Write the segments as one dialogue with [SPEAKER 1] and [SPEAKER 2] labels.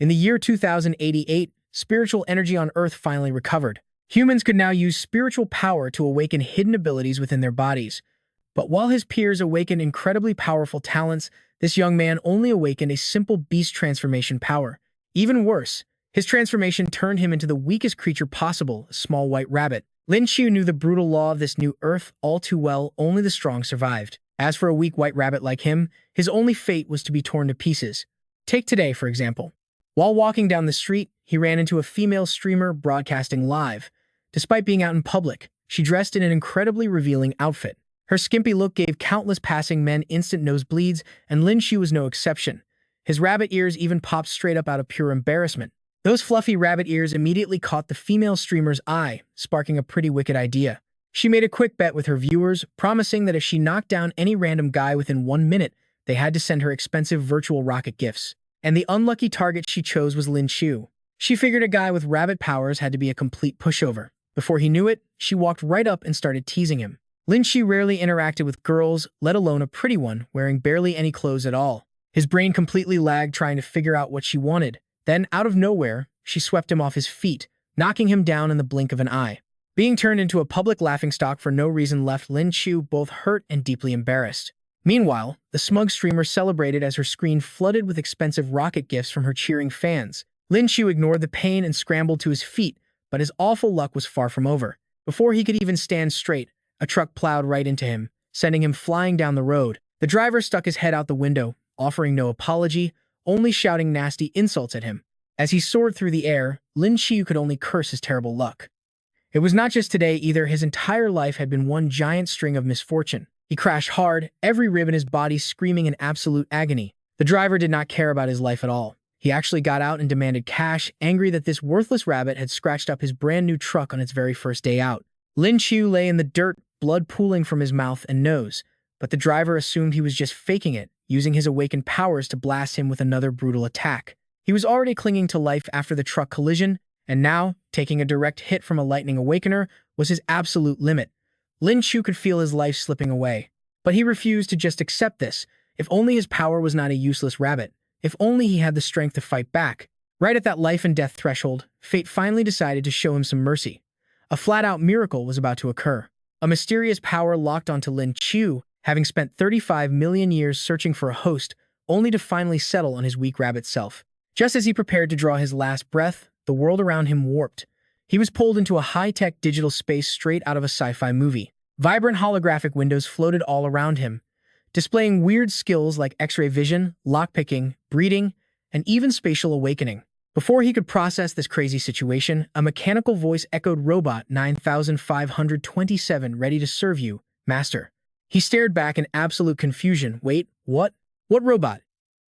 [SPEAKER 1] In the year 2088, spiritual energy on Earth finally recovered. Humans could now use spiritual power to awaken hidden abilities within their bodies. But while his peers awakened incredibly powerful talents, this young man only awakened a simple beast transformation power. Even worse, his transformation turned him into the weakest creature possible, a small white rabbit. Lin Qiu knew the brutal law of this new Earth all too well. Only the strong survived. As for a weak white rabbit like him, his only fate was to be torn to pieces. Take today, for example. While walking down the street, he ran into a female streamer broadcasting live. Despite being out in public, she dressed in an incredibly revealing outfit. Her skimpy look gave countless passing men instant nosebleeds, and Lin Qiu was no exception. His rabbit ears even popped straight up out of pure embarrassment. Those fluffy rabbit ears immediately caught the female streamer's eye, sparking a pretty wicked idea. She made a quick bet with her viewers, promising that if she knocked down any random guy within 1 minute, they had to send her expensive virtual rocket gifts. And the unlucky target she chose was Lin Qiu. She figured a guy with rabbit powers had to be a complete pushover. Before he knew it, she walked right up and started teasing him. Lin Qiu rarely interacted with girls, let alone a pretty one, wearing barely any clothes at all. His brain completely lagged trying to figure out what she wanted. Then, out of nowhere, she swept him off his feet, knocking him down in the blink of an eye. Being turned into a public laughingstock for no reason left Lin Qiu both hurt and deeply embarrassed. Meanwhile, the smug streamer celebrated as her screen flooded with expensive rocket gifts from her cheering fans. Lin Qiu ignored the pain and scrambled to his feet, but his awful luck was far from over. Before he could even stand straight, a truck plowed right into him, sending him flying down the road. The driver stuck his head out the window, offering no apology, only shouting nasty insults at him. As he soared through the air, Lin Qiu could only curse his terrible luck. It was not just today either. His entire life had been one giant string of misfortune. He crashed hard, every rib in his body screaming in absolute agony. The driver did not care about his life at all. He actually got out and demanded cash, angry that this worthless rabbit had scratched up his brand new truck on its very first day out. Lin Qiu lay in the dirt, blood pooling from his mouth and nose, but the driver assumed he was just faking it, using his awakened powers to blast him with another brutal attack. He was already clinging to life after the truck collision, and now, taking a direct hit from a lightning awakener was his absolute limit. Lin Qiu could feel his life slipping away. But he refused to just accept this. If only his power was not a useless rabbit. If only he had the strength to fight back. Right at that life and death threshold, fate finally decided to show him some mercy. A flat-out miracle was about to occur. A mysterious power locked onto Lin Qiu, having spent 35 million years searching for a host, only to finally settle on his weak rabbit self. Just as he prepared to draw his last breath, the world around him warped. He was pulled into a high-tech digital space straight out of a sci-fi movie. Vibrant holographic windows floated all around him, displaying weird skills like X-ray vision, lockpicking, breeding, and even spatial awakening. Before he could process this crazy situation, a mechanical voice echoed, "Robot 9527, ready to serve you, Master." He stared back in absolute confusion. Wait, what? What robot?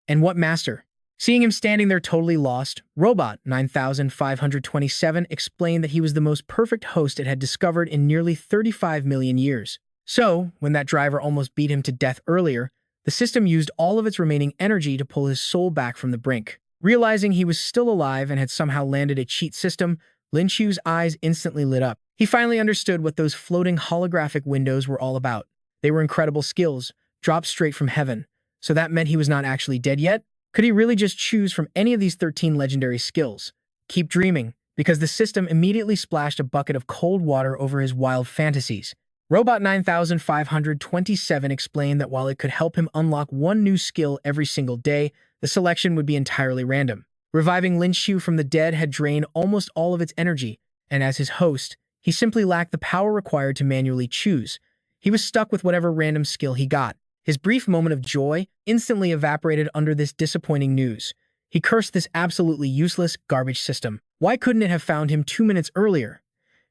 [SPEAKER 1] And what master? Seeing him standing there totally lost, Robot 9527 explained that he was the most perfect host it had discovered in nearly 35 million years. So, when that driver almost beat him to death earlier, the system used all of its remaining energy to pull his soul back from the brink. Realizing he was still alive and had somehow landed a cheat system, Lin Qiu's eyes instantly lit up. He finally understood what those floating holographic windows were all about. They were incredible skills, dropped straight from heaven. So that meant he was not actually dead yet? Could he really just choose from any of these 13 legendary skills? Keep dreaming, because the system immediately splashed a bucket of cold water over his wild fantasies. Robot 9527 explained that while it could help him unlock one new skill every single day, the selection would be entirely random. Reviving Lin Qiu from the dead had drained almost all of its energy, and as his host, he simply lacked the power required to manually choose. He was stuck with whatever random skill he got. His brief moment of joy instantly evaporated under this disappointing news. He cursed this absolutely useless garbage system. Why couldn't it have found him 2 minutes earlier?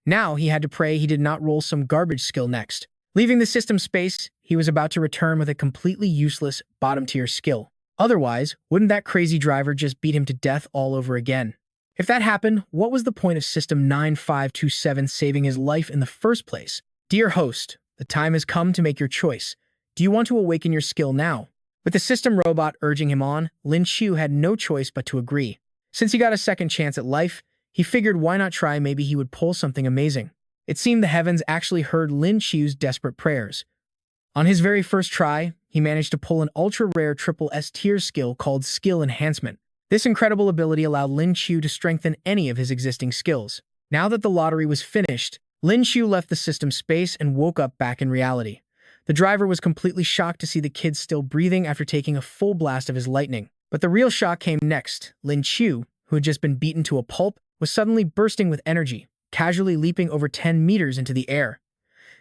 [SPEAKER 1] Now he had to pray he did not roll some garbage skill next. Leaving the system space, he was about to return with a completely useless bottom-tier skill. Otherwise, wouldn't that crazy driver just beat him to death all over again? If that happened, what was the point of System 9527 saving his life in the first place? Dear host, the time has come to make your choice. Do you want to awaken your skill now? With the system robot urging him on, Lin Qiu had no choice but to agree. Since he got a second chance at life, he figured why not try, maybe he would pull something amazing. It seemed the heavens actually heard Lin Qiu's desperate prayers. On his very first try, he managed to pull an ultra-rare SSS-TIER skill called Skill Enhancement. This incredible ability allowed Lin Qiu to strengthen any of his existing skills. Now that the lottery was finished, Lin Qiu left the system space and woke up back in reality. The driver was completely shocked to see the kid still breathing after taking a full blast of his lightning. But the real shock came next. Lin Qiu, who had just been beaten to a pulp, was suddenly bursting with energy, casually leaping over 10 meters into the air.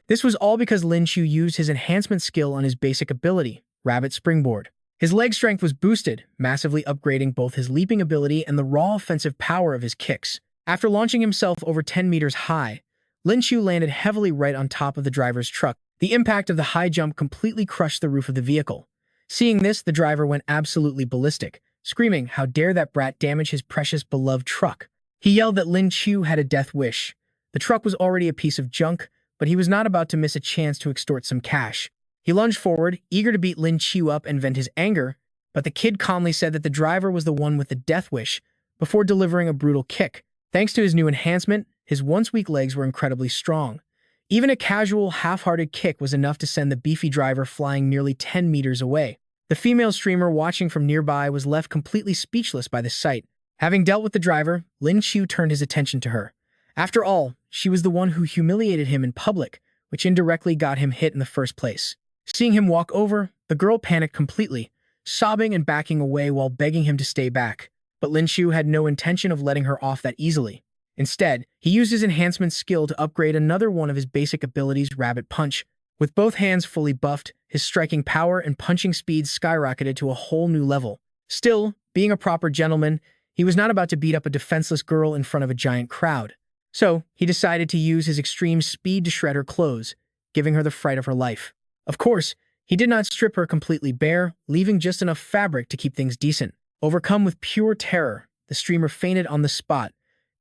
[SPEAKER 1] This was all because Lin Qiu used his enhancement skill on his basic ability, Rabbit Springboard. His leg strength was boosted, massively upgrading both his leaping ability and the raw offensive power of his kicks. After launching himself over 10 meters high, Lin Qiu landed heavily right on top of the driver's truck. The impact of the high jump completely crushed the roof of the vehicle. Seeing this, the driver went absolutely ballistic, screaming, "How dare that brat damage his precious beloved truck?" He yelled that Lin Qiu had a death wish. The truck was already a piece of junk, but he was not about to miss a chance to extort some cash. He lunged forward, eager to beat Lin Qiu up and vent his anger, but the kid calmly said that the driver was the one with the death wish, before delivering a brutal kick. Thanks to his new enhancement, his once weak legs were incredibly strong. Even a casual, half-hearted kick was enough to send the beefy driver flying nearly 10 meters away. The female streamer watching from nearby was left completely speechless by the sight. Having dealt with the driver, Lin Qiu turned his attention to her. After all, she was the one who humiliated him in public, which indirectly got him hit in the first place. Seeing him walk over, the girl panicked completely, sobbing and backing away while begging him to stay back. But Lin Qiu had no intention of letting her off that easily. Instead, he used his enhancement skill to upgrade another one of his basic abilities, Rabbit Punch. With both hands fully buffed, his striking power and punching speed skyrocketed to a whole new level. Still, being a proper gentleman, he was not about to beat up a defenseless girl in front of a giant crowd. So, he decided to use his extreme speed to shred her clothes, giving her the fright of her life. Of course, he did not strip her completely bare, leaving just enough fabric to keep things decent. Overcome with pure terror, the streamer fainted on the spot.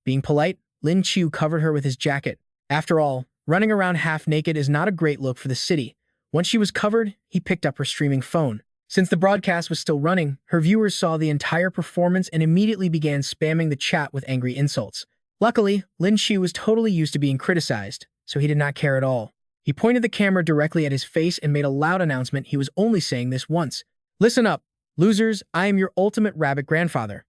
[SPEAKER 1] Being polite, Lin Qiu covered her with his jacket. After all, running around half-naked is not a great look for the city. Once she was covered, he picked up her streaming phone. Since the broadcast was still running, her viewers saw the entire performance and immediately began spamming the chat with angry insults. Luckily, Lin Qiu was totally used to being criticized, so he did not care at all. He pointed the camera directly at his face and made a loud announcement he was only saying this once. "Listen up, losers, I am your ultimate rabbit grandfather."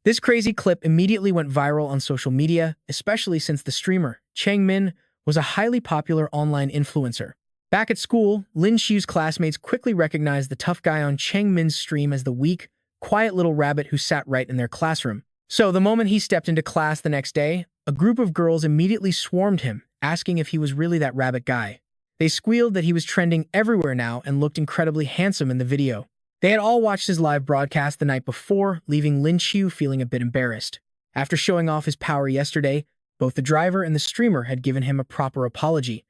[SPEAKER 1] This crazy clip immediately went viral on social media, especially since the streamer, Chang Min, was a highly popular online influencer. Back at school, Lin Qiu's classmates quickly recognized the tough guy on Chang Min's stream as the weak, quiet little rabbit who sat right in their classroom. So the moment he stepped into class the next day, a group of girls immediately swarmed him, asking if he was really that rabbit guy. They squealed that he was trending everywhere now and looked incredibly handsome in the video. They had all watched his live broadcast the night before, leaving Lin Qiu feeling a bit embarrassed. After showing off his power yesterday, both the driver and the streamer had given him a proper apology.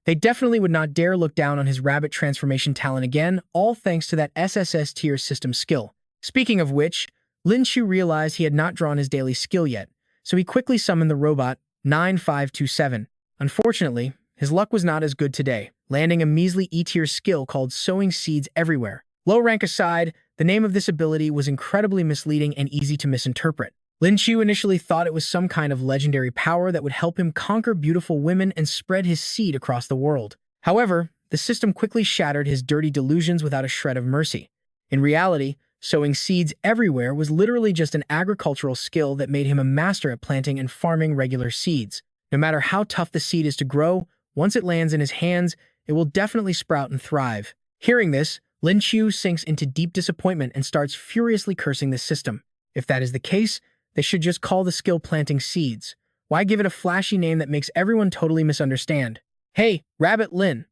[SPEAKER 1] They definitely would not dare look down on his rabbit transformation talent again, all thanks to that SSS-TIER system skill. Speaking of which, Lin Qiu realized he had not drawn his daily skill yet, so he quickly summoned the robot 9527. Unfortunately, his luck was not as good today, landing a measly E-tier skill called Sowing Seeds Everywhere. Low rank aside, the name of this ability was incredibly misleading and easy to misinterpret. Lin Qiu initially thought it was some kind of legendary power that would help him conquer beautiful women and spread his seed across the world. However, the system quickly shattered his dirty delusions without a shred of mercy. In reality, sowing seeds everywhere was literally just an agricultural skill that made him a master at planting and farming regular seeds. No matter how tough the seed is to grow, once it lands in his hands, it will definitely sprout and thrive. Hearing this, Lin Qiu sinks into deep disappointment and starts furiously cursing the system. If that is the case, they should just call the skill planting seeds. Why give it a flashy name that makes everyone totally misunderstand? "Hey, Rabbit Lin."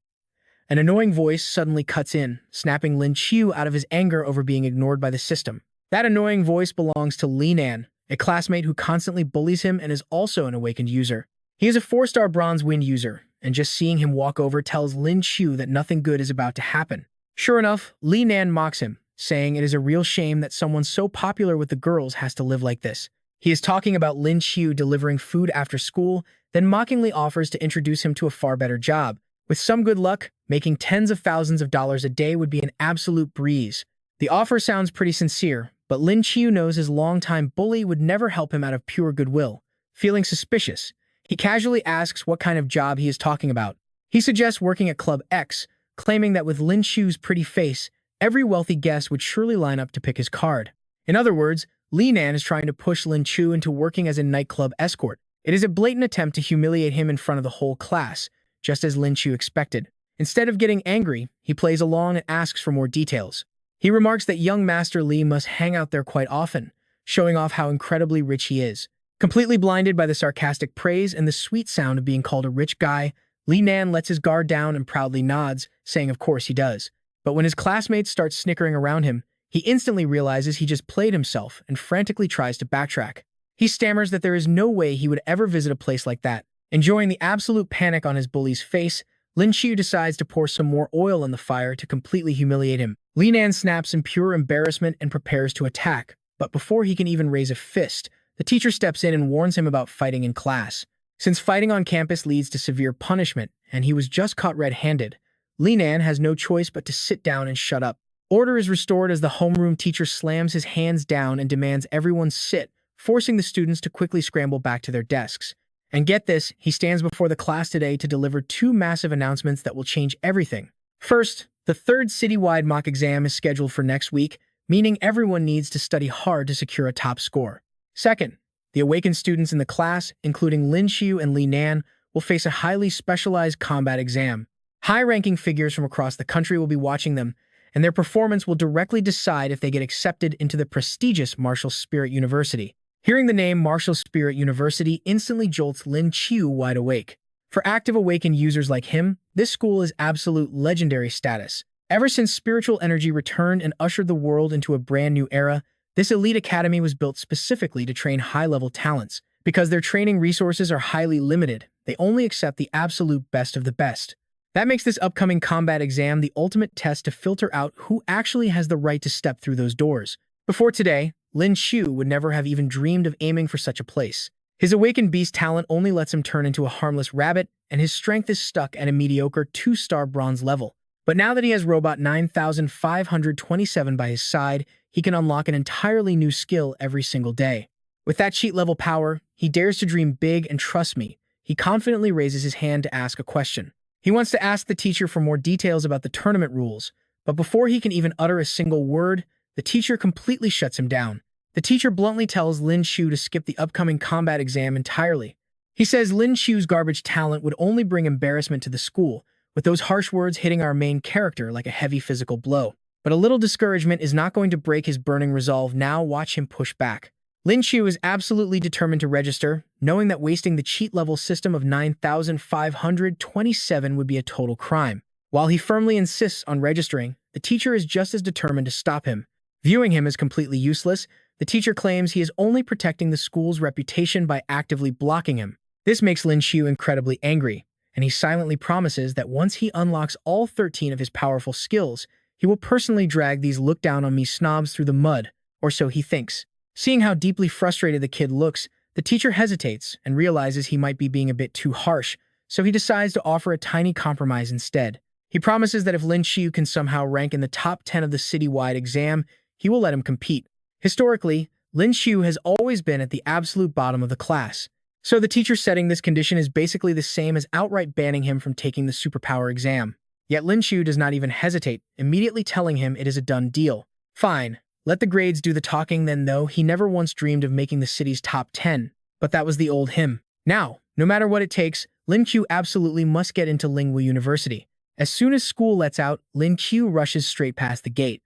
[SPEAKER 1] An annoying voice suddenly cuts in, snapping Lin Qiu out of his anger over being ignored by the system. That annoying voice belongs to Li Nan, a classmate who constantly bullies him and is also an awakened user. He is a 4-star bronze wind user, and just seeing him walk over tells Lin Qiu that nothing good is about to happen. Sure enough, Li Nan mocks him, saying it is a real shame that someone so popular with the girls has to live like this. He is talking about Lin Qiu delivering food after school, then mockingly offers to introduce him to a far better job. With some good luck, making tens of thousands of dollars a day would be an absolute breeze. The offer sounds pretty sincere, but Lin Qiu knows his longtime bully would never help him out of pure goodwill. Feeling suspicious, he casually asks what kind of job he is talking about. He suggests working at Club X, claiming that with Lin Qiu's pretty face, every wealthy guest would surely line up to pick his card. In other words, Li Nan is trying to push Lin Qiu into working as a nightclub escort. It is a blatant attempt to humiliate him in front of the whole class, just as Lin Qiu expected. Instead of getting angry, he plays along and asks for more details. He remarks that young Master Li must hang out there quite often, showing off how incredibly rich he is. Completely blinded by the sarcastic praise and the sweet sound of being called a rich guy, Li Nan lets his guard down and proudly nods, saying of course he does. But when his classmates start snickering around him, he instantly realizes he just played himself and frantically tries to backtrack. He stammers that there is no way he would ever visit a place like that. Enjoying the absolute panic on his bully's face, Lin Qiu decides to pour some more oil on the fire to completely humiliate him. Li Nan snaps in pure embarrassment and prepares to attack, but before he can even raise a fist, the teacher steps in and warns him about fighting in class. Since fighting on campus leads to severe punishment, and he was just caught red-handed, Li Nan has no choice but to sit down and shut up. Order is restored as the homeroom teacher slams his hands down and demands everyone sit, forcing the students to quickly scramble back to their desks. And get this, he stands before the class today to deliver two massive announcements that will change everything. First, the third citywide mock exam is scheduled for next week, meaning everyone needs to study hard to secure a top score. Second, the awakened students in the class, including Lin Qiu and Li Nan, will face a highly specialized combat exam. High-ranking figures from across the country will be watching them, and their performance will directly decide if they get accepted into the prestigious Martial Spirit University. Hearing the name Martial Spirit University instantly jolts Lin Qiu wide awake. For active awakened users like him, this school is absolute legendary status. Ever since spiritual energy returned and ushered the world into a brand new era, this elite academy was built specifically to train high-level talents. Because their training resources are highly limited, they only accept the absolute best of the best. That makes this upcoming combat exam the ultimate test to filter out who actually has the right to step through those doors. Before today, Lin Qiu would never have even dreamed of aiming for such a place. His awakened beast talent only lets him turn into a harmless rabbit, and his strength is stuck at a mediocre 2-star bronze level. But now that he has Robot 9527 by his side, he can unlock an entirely new skill every single day. With that cheat-level power, he dares to dream big, and trust me, he confidently raises his hand to ask a question. He wants to ask the teacher for more details about the tournament rules, but before he can even utter a single word, the teacher completely shuts him down. The teacher bluntly tells Lin Qiu to skip the upcoming combat exam entirely. He says Lin Qiu's garbage talent would only bring embarrassment to the school, with those harsh words hitting our main character like a heavy physical blow. But a little discouragement is not going to break his burning resolve. Now watch him push back. Lin Qiu is absolutely determined to register, knowing that wasting the cheat-level system of 9527 would be a total crime. While he firmly insists on registering, the teacher is just as determined to stop him. Viewing him as completely useless, the teacher claims he is only protecting the school's reputation by actively blocking him. This makes Lin Qiu incredibly angry, and he silently promises that once he unlocks all 13 of his powerful skills, he will personally drag these look-down-on-me snobs through the mud, or so he thinks. Seeing how deeply frustrated the kid looks, the teacher hesitates and realizes he might be being a bit too harsh, so he decides to offer a tiny compromise instead. He promises that if Lin Qiu can somehow rank in the top 10 of the citywide exam, he will let him compete. Historically, Lin Qiu has always been at the absolute bottom of the class, so the teacher setting this condition is basically the same as outright banning him from taking the superpower exam. Yet Lin Qiu does not even hesitate, immediately telling him it is a done deal. Fine, let the grades do the talking then, though he never once dreamed of making the city's top 10, but that was the old him. Now, no matter what it takes, Lin Qiu absolutely must get into Lingwu University. As soon as school lets out, Lin Qiu rushes straight past the gate.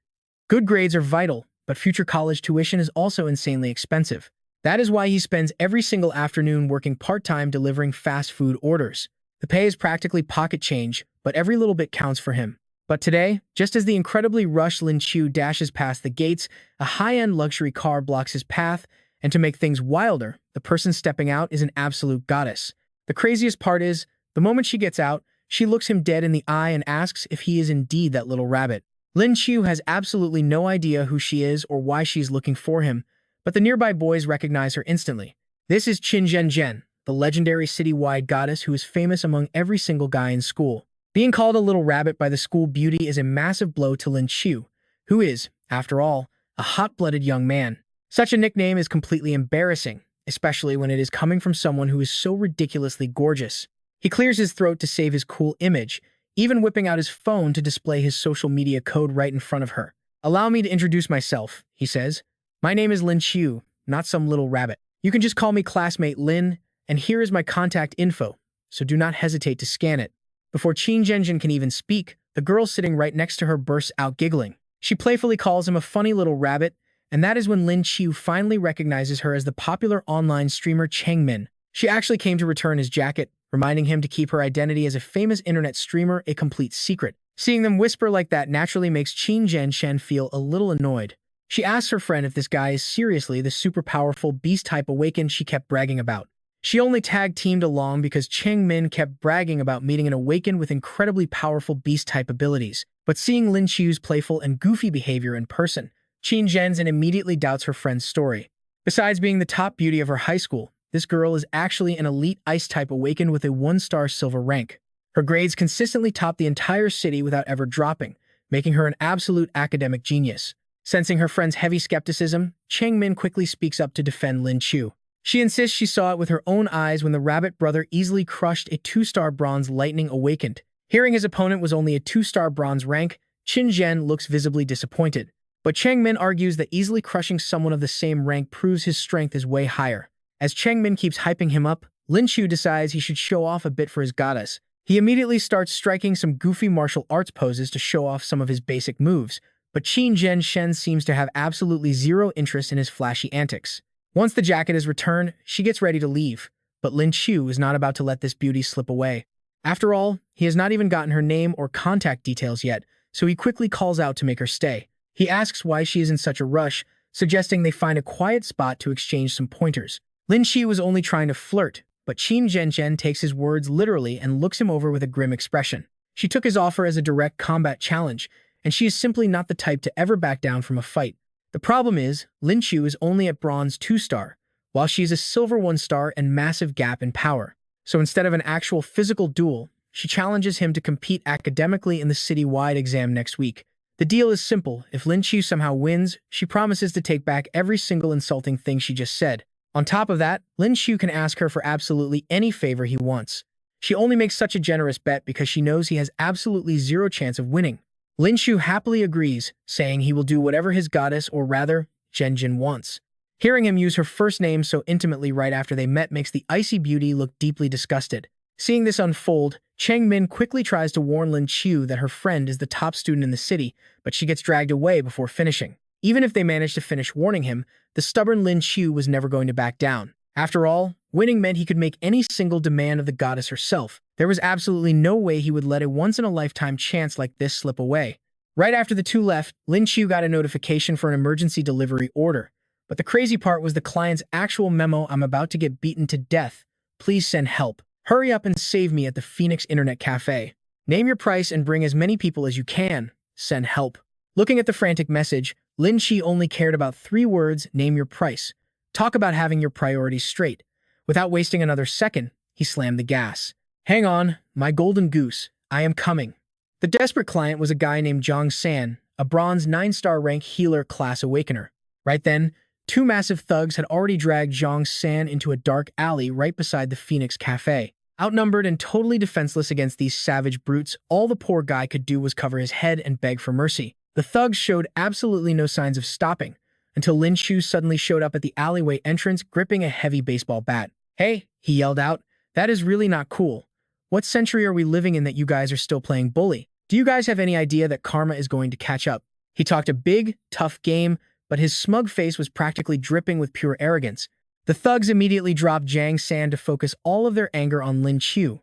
[SPEAKER 1] Good grades are vital, but future college tuition is also insanely expensive. That is why he spends every single afternoon working part-time delivering fast food orders. The pay is practically pocket change, but every little bit counts for him. But today, just as the incredibly rushed Lin Qiu dashes past the gates, a high-end luxury car blocks his path, and to make things wilder, the person stepping out is an absolute goddess. The craziest part is, the moment she gets out, she looks him dead in the eye and asks if he is indeed that little rabbit. Lin Qiu has absolutely no idea who she is or why she is looking for him, but the nearby boys recognize her instantly. This is Qin Zhenjian, the legendary citywide goddess who is famous among every single guy in school. Being called a little rabbit by the school beauty is a massive blow to Lin Qiu, who is, after all, a hot-blooded young man. Such a nickname is completely embarrassing, especially when it is coming from someone who is so ridiculously gorgeous. He clears his throat to save his cool image, even whipping out his phone to display his social media code right in front of her. "Allow me to introduce myself," he says. My name is Lin Qiu, not some little rabbit. You can just call me classmate Lin, and here is my contact info, so do not hesitate to scan it." Before Qin Zhenjin can even speak, the girl sitting right next to her bursts out giggling. She playfully calls him a funny little rabbit, and that is when Lin Qiu finally recognizes her as the popular online streamer Cheng Min. She actually came to return his jacket, reminding him to keep her identity as a famous internet streamer a complete secret. Seeing them whisper like that naturally makes Qin Zhenjin feel a little annoyed. She asks her friend if this guy is seriously the super powerful beast-type awakened she kept bragging about. She only tag-teamed along because Cheng Min kept bragging about meeting an awakened with incredibly powerful beast-type abilities. But seeing Lin Qiu's playful and goofy behavior in person, Qin Zhenjin immediately doubts her friend's story. Besides being the top beauty of her high school, this girl is actually an elite ice-type awakened with a 1-star silver rank. Her grades consistently top the entire city without ever dropping, making her an absolute academic genius. Sensing her friend's heavy skepticism, Cheng Min quickly speaks up to defend Lin Qiu. She insists she saw it with her own eyes when the rabbit brother easily crushed a 2-star bronze lightning awakened. Hearing his opponent was only a 2-star bronze rank, Qin Zhen looks visibly disappointed. But Cheng Min argues that easily crushing someone of the same rank proves his strength is way higher. As Cheng Min keeps hyping him up, Lin Qiu decides he should show off a bit for his goddess. He immediately starts striking some goofy martial arts poses to show off some of his basic moves, but Qin Zhenjin seems to have absolutely zero interest in his flashy antics. Once the jacket is returned, she gets ready to leave, but Lin Qiu is not about to let this beauty slip away. After all, he has not even gotten her name or contact details yet, so he quickly calls out to make her stay. He asks why she is in such a rush, suggesting they find a quiet spot to exchange some pointers. Lin Qiu was only trying to flirt, but Qin Zhenjin takes his words literally and looks him over with a grim expression. She took his offer as a direct combat challenge, and she is simply not the type to ever back down from a fight. The problem is, Lin Qiu is only at bronze 2-star, while she is a silver 1-star and massive gap in power. So instead of an actual physical duel, she challenges him to compete academically in the city-wide exam next week. The deal is simple. If Lin Qiu somehow wins, she promises to take back every single insulting thing she just said. On top of that, Lin Qiu can ask her for absolutely any favor he wants. She only makes such a generous bet because she knows he has absolutely zero chance of winning. Lin Qiu happily agrees, saying he will do whatever his goddess, or rather, Zhenjin, wants. Hearing him use her first name so intimately right after they met makes the icy beauty look deeply disgusted. Seeing this unfold, Cheng Min quickly tries to warn Lin Qiu that her friend is the top student in the city, but she gets dragged away before finishing. Even if they managed to finish warning him, the stubborn Lin Qiu was never going to back down. After all, winning meant he could make any single demand of the goddess herself. There was absolutely no way he would let a once-in-a-lifetime chance like this slip away. Right after the two left, Lin Qiu got a notification for an emergency delivery order. But the crazy part was the client's actual memo: "I'm about to get beaten to death. Please send help. Hurry up and save me at the Phoenix Internet Cafe. Name your price and bring as many people as you can. Send help." Looking at the frantic message, Lin Qiu only cared about 3 words: name your price. Talk about having your priorities straight. Without wasting another second, he slammed the gas. "Hang on, my golden goose. I am coming." The desperate client was a guy named Zhang San, a bronze 9-star rank healer class awakener. Right then, 2 massive thugs had already dragged Zhang San into a dark alley right beside the Phoenix Cafe. Outnumbered and totally defenseless against these savage brutes, all the poor guy could do was cover his head and beg for mercy. The thugs showed absolutely no signs of stopping, until Lin Qiu suddenly showed up at the alleyway entrance gripping a heavy baseball bat. "Hey," he yelled out, "that is really not cool. What century are we living in that you guys are still playing bully? Do you guys have any idea that karma is going to catch up?" He talked a big, tough game, but his smug face was practically dripping with pure arrogance. The thugs immediately dropped Zhang San to focus all of their anger on Lin Qiu.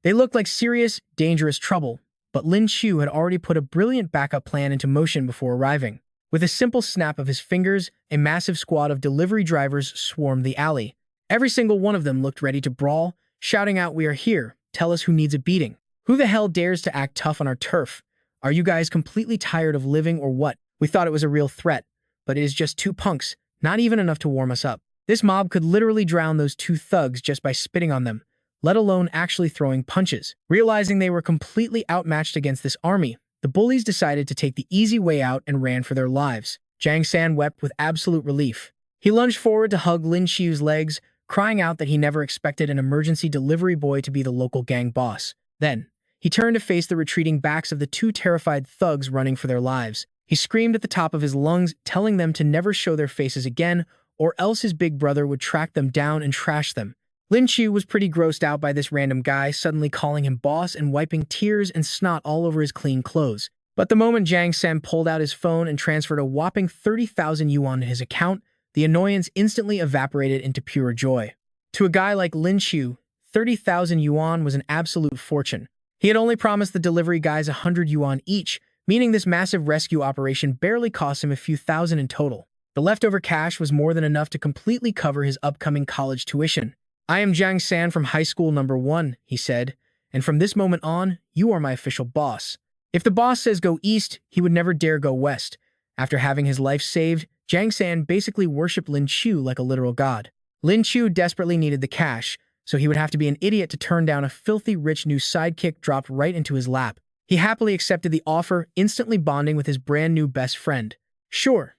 [SPEAKER 1] They looked like serious, dangerous trouble, but Lin Qiu had already put a brilliant backup plan into motion before arriving. With a simple snap of his fingers, a massive squad of delivery drivers swarmed the alley. Every single one of them looked ready to brawl, shouting out, "We are here. Tell us who needs a beating. Who the hell dares to act tough on our turf? Are you guys completely tired of living or what? We thought it was a real threat, but it is just 2 punks, not even enough to warm us up." This mob could literally drown those 2 thugs just by spitting on them, let alone actually throwing punches. Realizing they were completely outmatched against this army, the bullies decided to take the easy way out and ran for their lives. Zhang San wept with absolute relief. He lunged forward to hug Lin Qiu's legs, crying out that he never expected an emergency delivery boy to be the local gang boss. Then, he turned to face the retreating backs of the 2 terrified thugs running for their lives. He screamed at the top of his lungs, telling them to never show their faces again, or else his big brother would track them down and trash them. Lin Qiu was pretty grossed out by this random guy suddenly calling him boss and wiping tears and snot all over his clean clothes. But the moment Jiang San pulled out his phone and transferred a whopping 30,000 yuan to his account, the annoyance instantly evaporated into pure joy. To a guy like Lin Qiu, 30,000 yuan was an absolute fortune. He had only promised the delivery guys 100 yuan each, meaning this massive rescue operation barely cost him a few thousand in total. The leftover cash was more than enough to completely cover his upcoming college tuition. "I am Jiang San from high school number 1, he said, "and from this moment on, you are my official boss." If the boss says go east, he would never dare go west. After having his life saved, Jiang San basically worshipped Lin Qiu like a literal god. Lin Qiu desperately needed the cash, so he would have to be an idiot to turn down a filthy rich new sidekick dropped right into his lap. He happily accepted the offer, instantly bonding with his brand new best friend. Sure,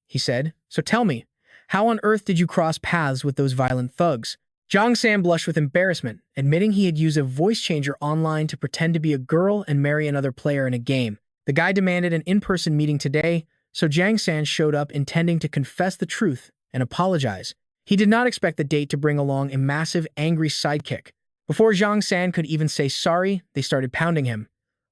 [SPEAKER 1] he said. "So tell me, how on earth did you cross paths with those violent thugs?" Jiang San blushed with embarrassment, admitting he had used a voice changer online to pretend to be a girl and marry another player in a game. The guy demanded an in-person meeting today, so Jiang San showed up intending to confess the truth and apologize. He did not expect the date to bring along a massive, angry sidekick. Before Jiang San could even say sorry, they started pounding him.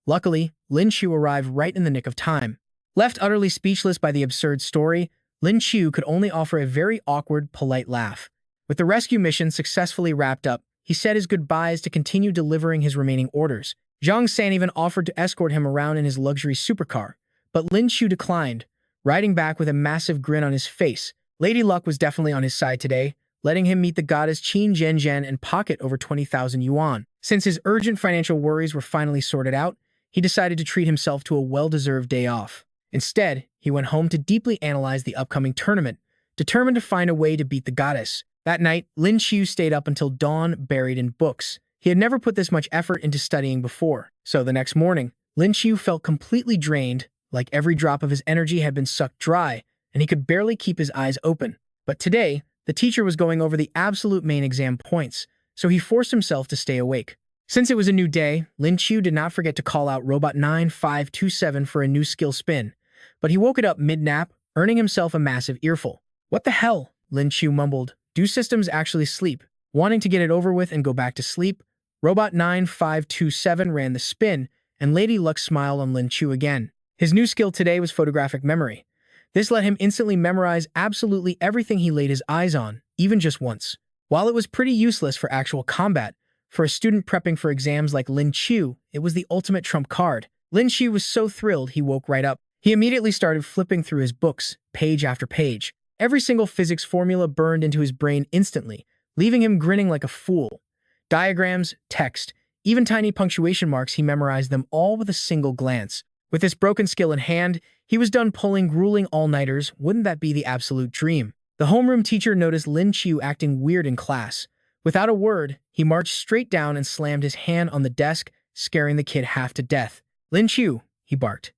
[SPEAKER 1] Luckily, Lin Qiu arrived right in the nick of time. Left utterly speechless by the absurd story, Lin Qiu could only offer a very awkward, polite laugh. With the rescue mission successfully wrapped up, he said his goodbyes to continue delivering his remaining orders. Jiang San even offered to escort him around in his luxury supercar, but Lin Qiu declined, riding back with a massive grin on his face. Lady Luck was definitely on his side today, letting him meet the goddess Qin Zhenjian and pocket over 20,000 yuan. Since his urgent financial worries were finally sorted out, he decided to treat himself to a well-deserved day off. Instead, he went home to deeply analyze the upcoming tournament, determined to find a way to beat the goddess. That night, Lin Qiu stayed up until dawn, buried in books. He had never put this much effort into studying before. So the next morning, Lin Qiu felt completely drained, like every drop of his energy had been sucked dry, and he could barely keep his eyes open. But today, the teacher was going over the absolute main exam points, so he forced himself to stay awake. Since it was a new day, Lin Qiu did not forget to call out Robot 9527 for a new skill spin, but he woke it up mid-nap, earning himself a massive earful. "What the hell?" Lin Qiu mumbled. "Do systems actually sleep?" Wanting to get it over with and go back to sleep, Robot 9527 ran the spin, and Lady Luck smiled on Lin Qiu again. His new skill today was photographic memory. This let him instantly memorize absolutely everything he laid his eyes on, even just once. While it was pretty useless for actual combat, for a student prepping for exams like Lin Qiu, it was the ultimate trump card. Lin Qiu was so thrilled he woke right up. He immediately started flipping through his books, page after page. Every single physics formula burned into his brain instantly, leaving him grinning like a fool. Diagrams, text, even tiny punctuation marks, he memorized them all with a single glance. With this broken skill in hand, he was done pulling grueling all-nighters. Wouldn't that be the absolute dream? The homeroom teacher noticed Lin Qiu acting weird in class. Without a word, he marched straight down and slammed his hand on the desk, scaring the kid half to death. "Lin Qiu," he barked.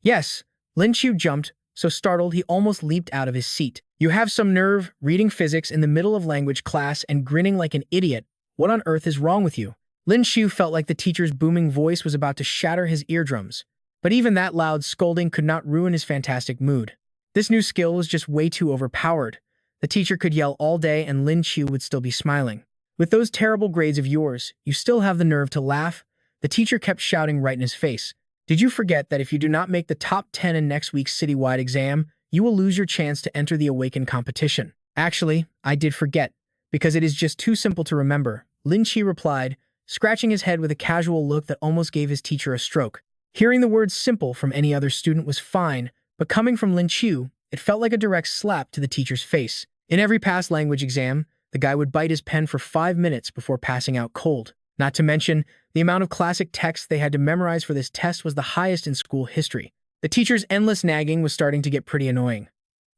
[SPEAKER 1] "Yes." Lin Qiu jumped, so startled he almost leaped out of his seat. "You have some nerve, reading physics in the middle of language class and grinning like an idiot. What on earth is wrong with you?" Lin Qiu felt like the teacher's booming voice was about to shatter his eardrums. But even that loud scolding could not ruin his fantastic mood. This new skill was just way too overpowered. The teacher could yell all day and Lin Qiu would still be smiling. "With those terrible grades of yours, you still have the nerve to laugh?" The teacher kept shouting right in his face. "Did you forget that if you do not make the top 10 in next week's citywide exam, you will lose your chance to enter the Awaken competition?" "Actually, I did forget, because it is just too simple to remember," Lin Qiu replied, scratching his head with a casual look that almost gave his teacher a stroke. Hearing the word simple from any other student was fine, but coming from Lin Qiu, it felt like a direct slap to the teacher's face. In every past language exam, the guy would bite his pen for 5 minutes before passing out cold. Not to mention, the amount of classic texts they had to memorize for this test was the highest in school history. The teacher's endless nagging was starting to get pretty annoying.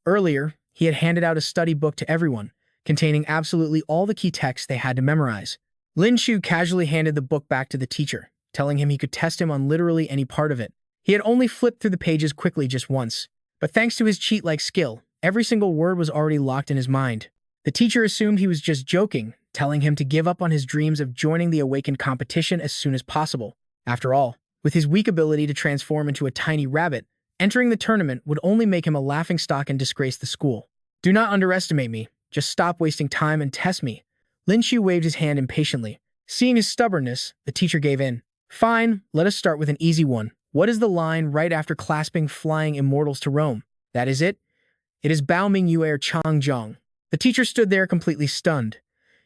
[SPEAKER 1] Earlier, he had handed out a study book to everyone, containing absolutely all the key texts they had to memorize. Lin Qiu casually handed the book back to the teacher, telling him he could test him on literally any part of it. He had only flipped through the pages quickly just once, but thanks to his cheat-like skill, every single word was already locked in his mind. The teacher assumed he was just joking, telling him to give up on his dreams of joining the Awakened competition as soon as possible. After all, with his weak ability to transform into a tiny rabbit, Entering the tournament would only make him a laughingstock and disgrace the school. Do not underestimate me. Just stop wasting time and test me. Lin Qiu waved his hand impatiently. Seeing his stubbornness, the teacher gave in. Fine, let us start with an easy one. What is the line right after clasping flying immortals to Rome? That is it? It is Bao Ming Yuer Chang Zhang. The teacher stood there completely stunned.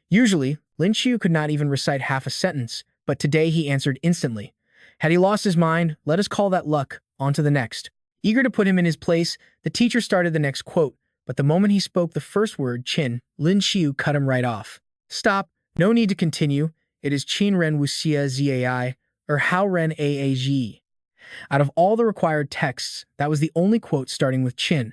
[SPEAKER 1] Usually, Lin Qiu could not even recite half a sentence, but today he answered instantly. Had he lost his mind, let us call that luck. On to the next. Eager to put him in his place, the teacher started the next quote, but the moment he spoke the first word, Qin, Lin Qiu cut him right off. Stop, no need to continue. It is Qin Ren Wuxia Zai, or How Ren Aag. Out of all the required texts, that was the only quote starting with Qin.